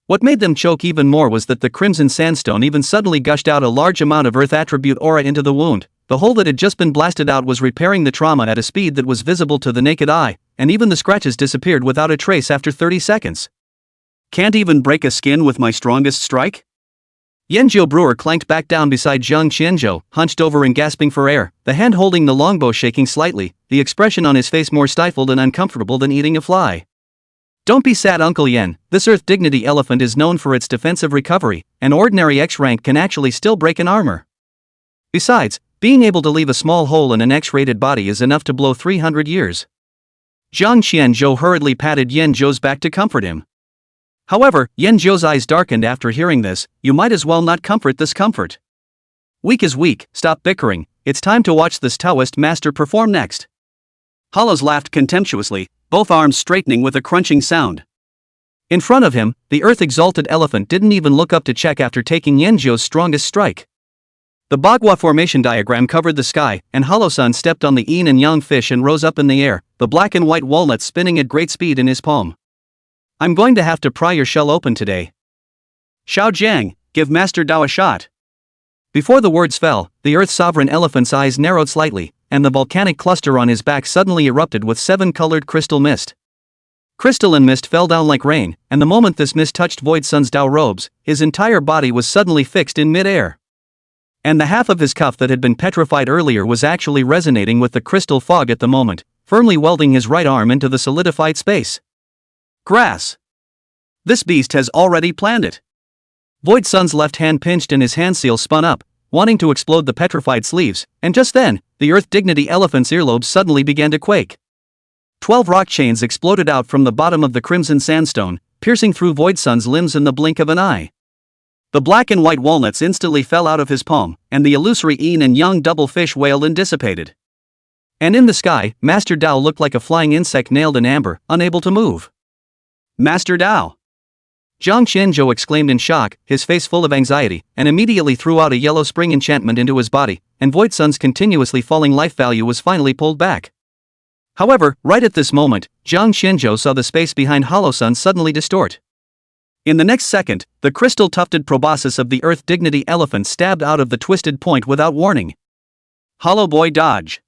What made them choke even more was that the crimson sandstone even suddenly gushed out a large amount of earth attribute aura into the wound. The hole that had just been blasted out was repairing the trauma at a speed that was visible to the naked eye, and even the scratches disappeared without a trace after 30 seconds. Can't even break a skin with my strongest strike? Yanjiu Brewer clanked back down beside Jiang Qianzhou, hunched over and gasping for air, the hand holding the longbow shaking slightly, the expression on his face more stifled and uncomfortable than eating a fly. Don't be sad, Uncle Yen, this Earth Dignity elephant is known for its defensive recovery, an ordinary X rank can actually still break an armor. Besides, being able to leave a small hole in an X-rated body is enough to blow 300 years. Jiang Qianzhou hurriedly patted Yanjiu's back to comfort him. However, Yanjiu's eyes darkened after hearing this. You might as well not comfort this comfort. Weak is weak, stop bickering, it's time to watch this Taoist master perform next. Hollows laughed contemptuously, both arms straightening with a crunching sound. In front of him, the Earth-exalted elephant didn't even look up to check after taking Yanjiu's strongest strike. The Bagua formation diagram covered the sky, and Hollow Sun stepped on the yin and yang fish and rose up in the air, the black and white walnut spinning at great speed in his palm. I'm going to have to pry your shell open today. Xiao Jiang, give Master Dao a shot. Before the words fell, the Earth Sovereign elephant's eyes narrowed slightly, and the volcanic cluster on his back suddenly erupted with 7-colored crystal mist. Crystalline mist fell down like rain, and the moment this mist touched Void Sun's Dao robes, his entire body was suddenly fixed in mid-air. And the half of his cuff that had been petrified earlier was actually resonating with the crystal fog at the moment, firmly welding his right arm into the solidified space. Grass. This beast has already planned it. Void Sun's left hand pinched and his hand seal spun up, wanting to explode the petrified sleeves, and just then, the Earth Dignity elephant's earlobes suddenly began to quake. 12 rock chains exploded out from the bottom of the crimson sandstone, piercing through Void Sun's limbs in the blink of an eye. The black and white walnuts instantly fell out of his palm, and the illusory yin and yang double fish wailed and dissipated. And in the sky, Master Dao looked like a flying insect nailed in amber, unable to move. Master Dao! Jiang Qianzhou exclaimed in shock, his face full of anxiety, and immediately threw out a yellow spring enchantment into his body, and Void Sun's continuously falling life value was finally pulled back. However, right at this moment, Jiang Qianzhou saw the space behind Hollow Sun suddenly distort. In the next second, the crystal-tufted proboscis of the Earth Dignity elephant stabbed out of the twisted point without warning. Hollow Boy dodge!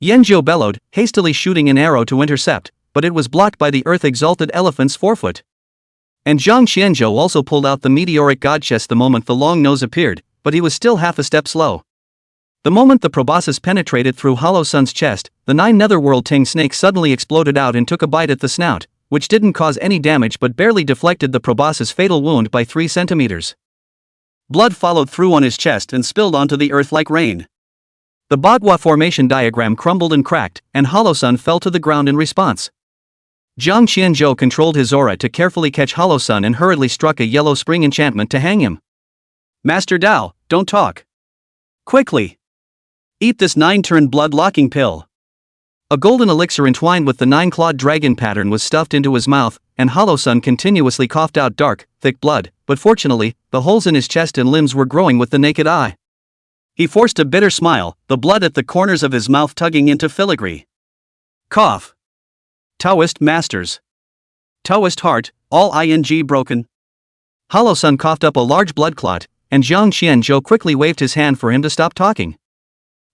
Yanjiu bellowed, hastily shooting an arrow to intercept, but it was blocked by the Earth-exalted elephant's forefoot. And Jiang Qianzhou also pulled out the meteoric god chest the moment the long nose appeared, but he was still half a step slow. The moment the proboscis penetrated through Hollow Sun's chest, the 9 netherworld Ting snakes suddenly exploded out and took a bite at the snout, which didn't cause any damage but barely deflected the proboscis' fatal wound by 3 centimeters. Blood followed through on his chest and spilled onto the earth like rain. The Bagua formation diagram crumbled and cracked, and Hollow Sun fell to the ground in response. Jiang Qianzhou controlled his aura to carefully catch Hollow Sun and hurriedly struck a yellow spring enchantment to hang him. Master Dao, don't talk. Quickly. Eat this 9-turn blood-locking pill. A golden elixir entwined with the 9-clawed dragon pattern was stuffed into his mouth, and Hollow Sun continuously coughed out dark, thick blood, but fortunately, the holes in his chest and limbs were growing with the naked eye. He forced a bitter smile, the blood at the corners of his mouth tugging into filigree. Cough. Taoist masters. Taoist heart, all ing broken. Hollow Sun coughed up a large blood clot, and Jiang Qianzhou quickly waved his hand for him to stop talking.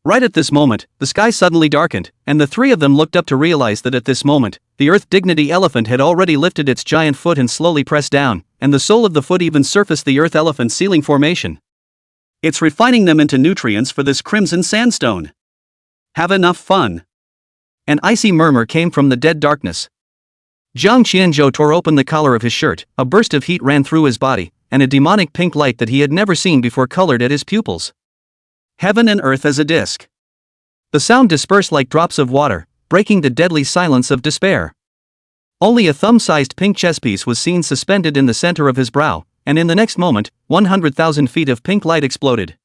Right at this moment, the sky suddenly darkened, and the three of them looked up to realize that at this moment, the Earth Dignity Elephant had already lifted its giant foot and slowly pressed down, and the sole of the foot even surfaced the Earth Elephant ceiling formation. It's refining them into nutrients for this crimson sandstone. Have enough fun. An icy murmur came from the dead darkness. Jiang Qianzhou tore open the collar of his shirt, a burst of heat ran through his body, and a demonic pink light that he had never seen before colored at his pupils. Heaven and earth as a disc. The sound dispersed like drops of water, breaking the deadly silence of despair. Only a thumb-sized pink chess piece was seen suspended in the center of his brow, and in the next moment, 100,000 feet of pink light exploded.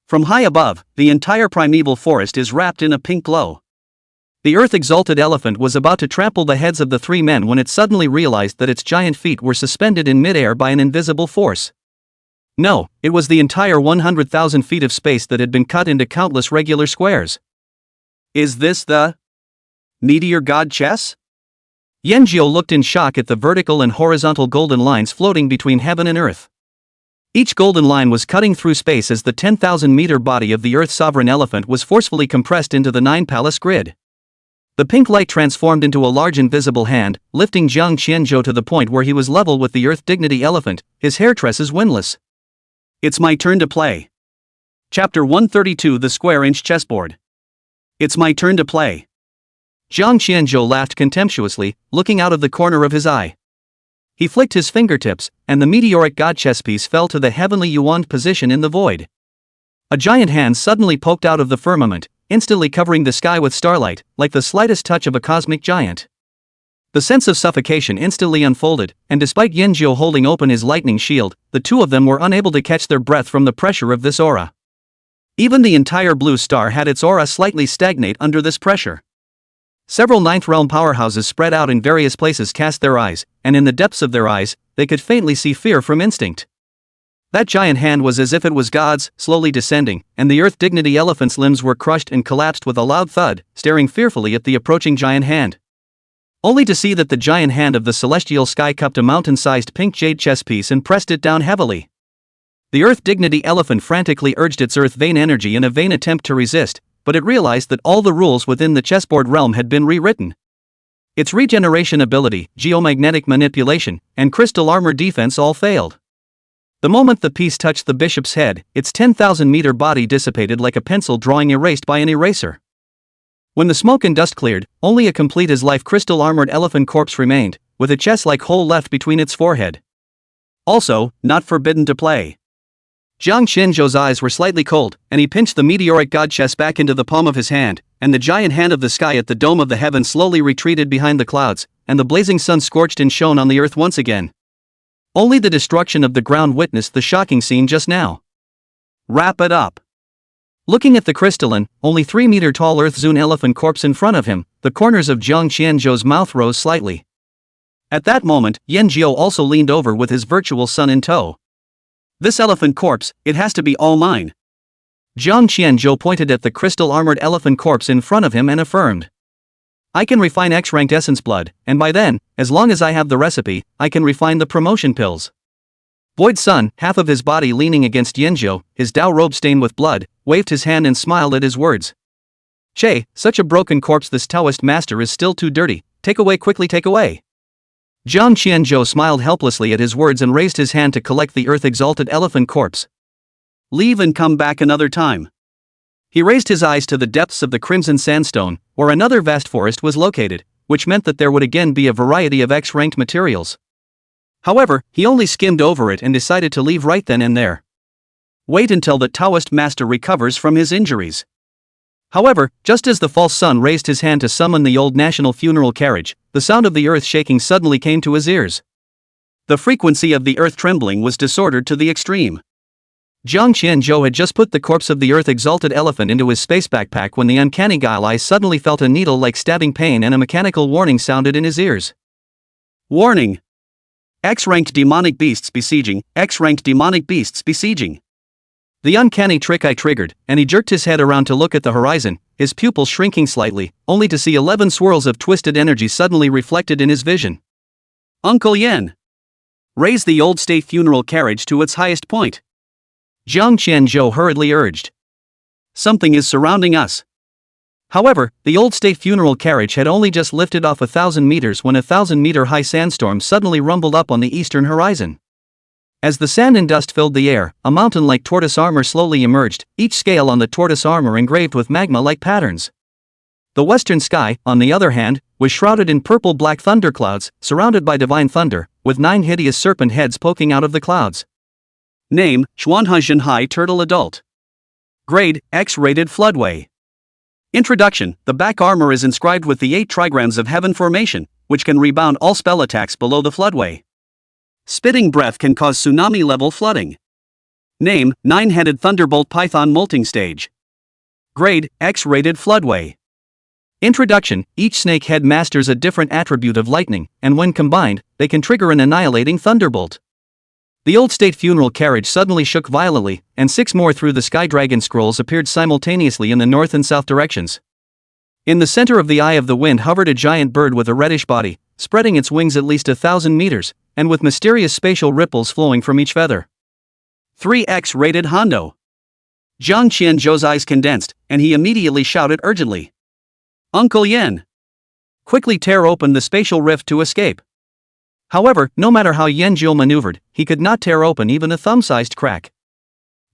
From high above, the entire primeval forest is wrapped in a pink glow. The earth-exalted elephant was about to trample the heads of the three men when it suddenly realized that its giant feet were suspended in midair by an invisible force. No, it was the entire 100,000 feet of space that had been cut into countless regular squares. Is this the meteor god chess? Yanjiu looked in shock at the vertical and horizontal golden lines floating between heaven and earth. Each golden line was cutting through space as the 10,000-meter body of the Earth's sovereign elephant was forcefully compressed into the 9-palace grid. The pink light transformed into a large invisible hand, lifting Jiang Qianzhou to the point where he was level with the Earth Dignity Elephant, his hair tresses windless. It's my turn to play. Chapter 132 The Square-Inch Chessboard. It's my turn to play. Jiang Qianzhou laughed contemptuously, looking out of the corner of his eye. He flicked his fingertips, and the meteoric god chess piece fell to the heavenly yuan position in the void. A giant hand suddenly poked out of the firmament, instantly covering the sky with starlight, like the slightest touch of a cosmic giant. The sense of suffocation instantly unfolded, and despite Yanjiu holding open his lightning shield, the two of them were unable to catch their breath from the pressure of this aura. Even the entire blue star had its aura slightly stagnate under this pressure. Several ninth realm powerhouses spread out in various places cast their eyes, and in the depths of their eyes, they could faintly see fear from instinct. That giant hand was as if it was God's, slowly descending, and the Earth Dignity Elephant's limbs were crushed and collapsed with a loud thud, staring fearfully at the approaching giant hand. Only to see that the giant hand of the celestial sky cupped a mountain-sized pink jade chess piece and pressed it down heavily. The Earth Dignity Elephant frantically urged its Earth Vein energy in a vain attempt to resist, but it realized that all the rules within the chessboard realm had been rewritten. Its regeneration ability, geomagnetic manipulation, and crystal armor defense all failed. The moment the piece touched the bishop's head, its 10,000-meter body dissipated like a pencil drawing erased by an eraser. When the smoke and dust cleared, only a complete-as-life crystal-armored elephant corpse remained, with a chess-like hole left between its forehead. Also, not forbidden to play. Jiang Qianzhou's eyes were slightly cold, and he pinched the meteoric god chess back into the palm of his hand, and the giant hand of the sky at the dome of the heaven slowly retreated behind the clouds, and the blazing sun scorched and shone on the earth once again. Only the destruction of the ground witnessed the shocking scene just now. Wrap it up. Looking at the crystalline, only 3-meter-tall Earth-Zune elephant corpse in front of him, the corners of Jiang Qianzhou's mouth rose slightly. At that moment, Yanjiu also leaned over with his virtual son in tow. This elephant corpse, it has to be all mine. Jiang Qianzhou pointed at the crystal-armored elephant corpse in front of him and affirmed. I can refine X-ranked essence blood, and by then, as long as I have the recipe, I can refine the promotion pills. Void Sun, half of his body leaning against Yanjiu, his Dao robe stained with blood, waved his hand and smiled at his words. Che, such a broken corpse, this Taoist master is still too dirty, take away quickly, take away. Jiang Qianzhou smiled helplessly at his words and raised his hand to collect the earth-exalted elephant corpse. Leave and come back another time. He raised his eyes to the depths of the crimson sandstone, where another vast forest was located, which meant that there would again be a variety of X-ranked materials. However, he only skimmed over it and decided to leave right then and there. Wait until the Taoist master recovers from his injuries. However, just as the false son raised his hand to summon the old national funeral carriage, the sound of the earth shaking suddenly came to his ears. The frequency of the earth trembling was disordered to the extreme. Jiang Qianzhou had just put the corpse of the earth-exalted elephant into his space backpack when the uncanny guy suddenly felt a needle-like stabbing pain and a mechanical warning sounded in his ears. Warning! X-ranked demonic beasts besieging, X-ranked demonic beasts besieging. The uncanny trick eye triggered, and he jerked his head around to look at the horizon, his pupils shrinking slightly, only to see 11 swirls of twisted energy suddenly reflected in his vision. Uncle Yen! Raise the old state funeral carriage to its highest point. Jiang Qianzhou hurriedly urged. Something is surrounding us. However, the old state funeral carriage had only just lifted off 1,000 meters when a 1,000-meter-high sandstorm suddenly rumbled up on the eastern horizon. As the sand and dust filled the air, a mountain-like tortoise armor slowly emerged, each scale on the tortoise armor engraved with magma-like patterns. The western sky, on the other hand, was shrouded in purple-black thunderclouds, surrounded by divine thunder, with 9 hideous serpent heads poking out of the clouds. Name, Xuanhezhenhai Turtle Adult. Grade, X-rated Floodway. Introduction. The back armor is inscribed with the 8 trigrams of heaven formation, which can rebound all spell attacks below the floodway. Spitting breath can cause tsunami-level flooding. Name, 9-headed Thunderbolt Python Molting Stage. Grade, X-rated Floodway. Introduction. Each snake head masters a different attribute of lightning, and when combined, they can trigger an annihilating thunderbolt. The old state funeral carriage suddenly shook violently, and 6 more through the sky dragon scrolls appeared simultaneously in the north and south directions. In the center of the eye of the wind hovered a giant bird with a reddish body, spreading its wings at least 1,000 meters, and with mysterious spatial ripples flowing from each feather. 3X rated Hondo. Jiang Qianzhou's eyes condensed, and he immediately shouted urgently. Uncle Yen! Quickly tear open the spatial rift to escape. However, no matter how Yen Zhou maneuvered, he could not tear open even a thumb-sized crack.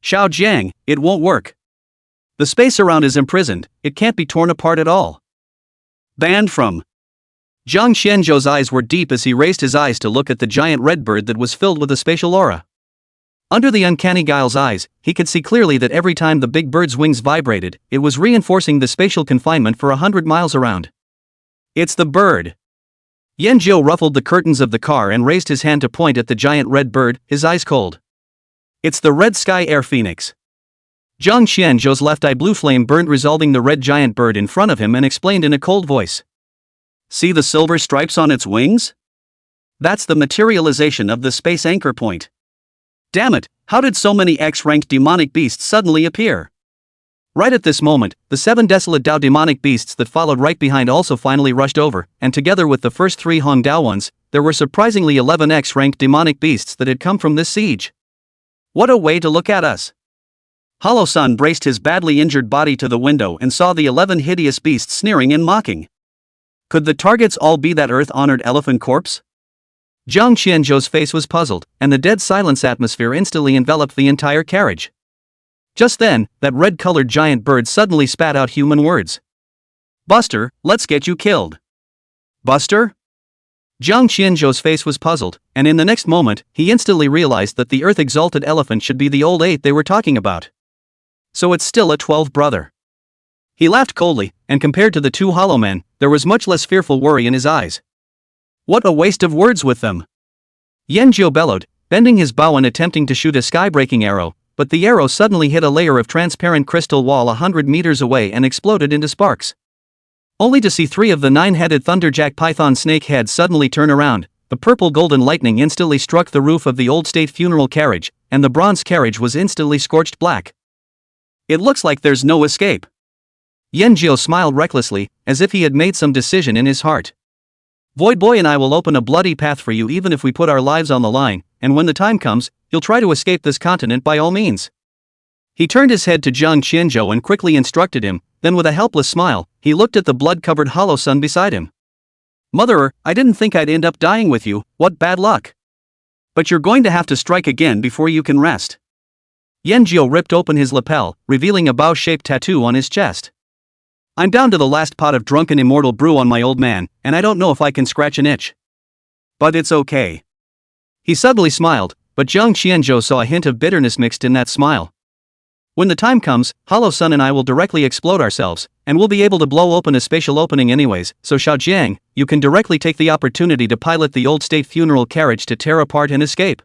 Xiao Jiang, it won't work. The space around is imprisoned, it can't be torn apart at all. Banned from. Jiang Qianzhou's eyes were deep as he raised his eyes to look at the giant red bird that was filled with a spatial aura. Under the uncanny guile's eyes, he could see clearly that every time the big bird's wings vibrated, it was reinforcing the spatial confinement for 100 miles around. It's the bird. Yen Zhou ruffled the curtains of the car and raised his hand to point at the giant red bird, his eyes cold. It's the red sky air phoenix. Jiang Qianzhou's left eye blue flame burned, resolving the red giant bird in front of him, and explained in a cold voice. See the silver stripes on its wings? That's the materialization of the space anchor point. Damn it, how did so many X-ranked demonic beasts suddenly appear? Right at this moment, the 7 desolate Dao demonic beasts that followed right behind also finally rushed over, and together with the first 3 Hong Dao ones, there were surprisingly 11 X-ranked demonic beasts that had come from this siege. What a way to look at us! Hollow-san braced his badly injured body to the window and saw the 11 hideous beasts sneering and mocking. Could the targets all be that earth-honored elephant corpse? Jiang Qianzhou's face was puzzled, and the dead silence atmosphere instantly enveloped the entire carriage. Just then, that red-colored giant bird suddenly spat out human words. Buster, let's get you killed. Buster? Jiang Qianzhou's face was puzzled, and in the next moment, he instantly realized that the earth-exalted elephant should be the old 8 they were talking about. So it's still a 12th brother. He laughed coldly, and compared to the 2 hollow men, there was much less fearful worry in his eyes. What a waste of words with them! Yen Zhou bellowed, bending his bow and attempting to shoot a sky-breaking arrow, but the arrow suddenly hit a layer of transparent crystal wall 100 meters away and exploded into sparks. Only to see 3 of the 9-headed thunderjack python snake heads suddenly turn around, the purple-golden lightning instantly struck the roof of the old state funeral carriage, and the bronze carriage was instantly scorched black. It looks like there's no escape. Yen Zhou smiled recklessly, as if he had made some decision in his heart. Void Boy and I will open a bloody path for you even if we put our lives on the line, and when the time comes, you'll try to escape this continent by all means. He turned his head to Jiang Qianzhou and quickly instructed him, then with a helpless smile, he looked at the blood-covered hollow sun beside him. Motherer, I didn't think I'd end up dying with you, what bad luck. But you're going to have to strike again before you can rest. Yen Zhou ripped open his lapel, revealing a bow-shaped tattoo on his chest. I'm down to the last pot of drunken immortal brew on my old man, and I don't know if I can scratch an itch. But it's okay. He suddenly smiled, but Jiang Qianzhou saw a hint of bitterness mixed in that smile. When the time comes, Hollow Sun and I will directly explode ourselves, and we'll be able to blow open a spatial opening anyways, so Xiaojiang, you can directly take the opportunity to pilot the old state funeral carriage to tear apart and escape.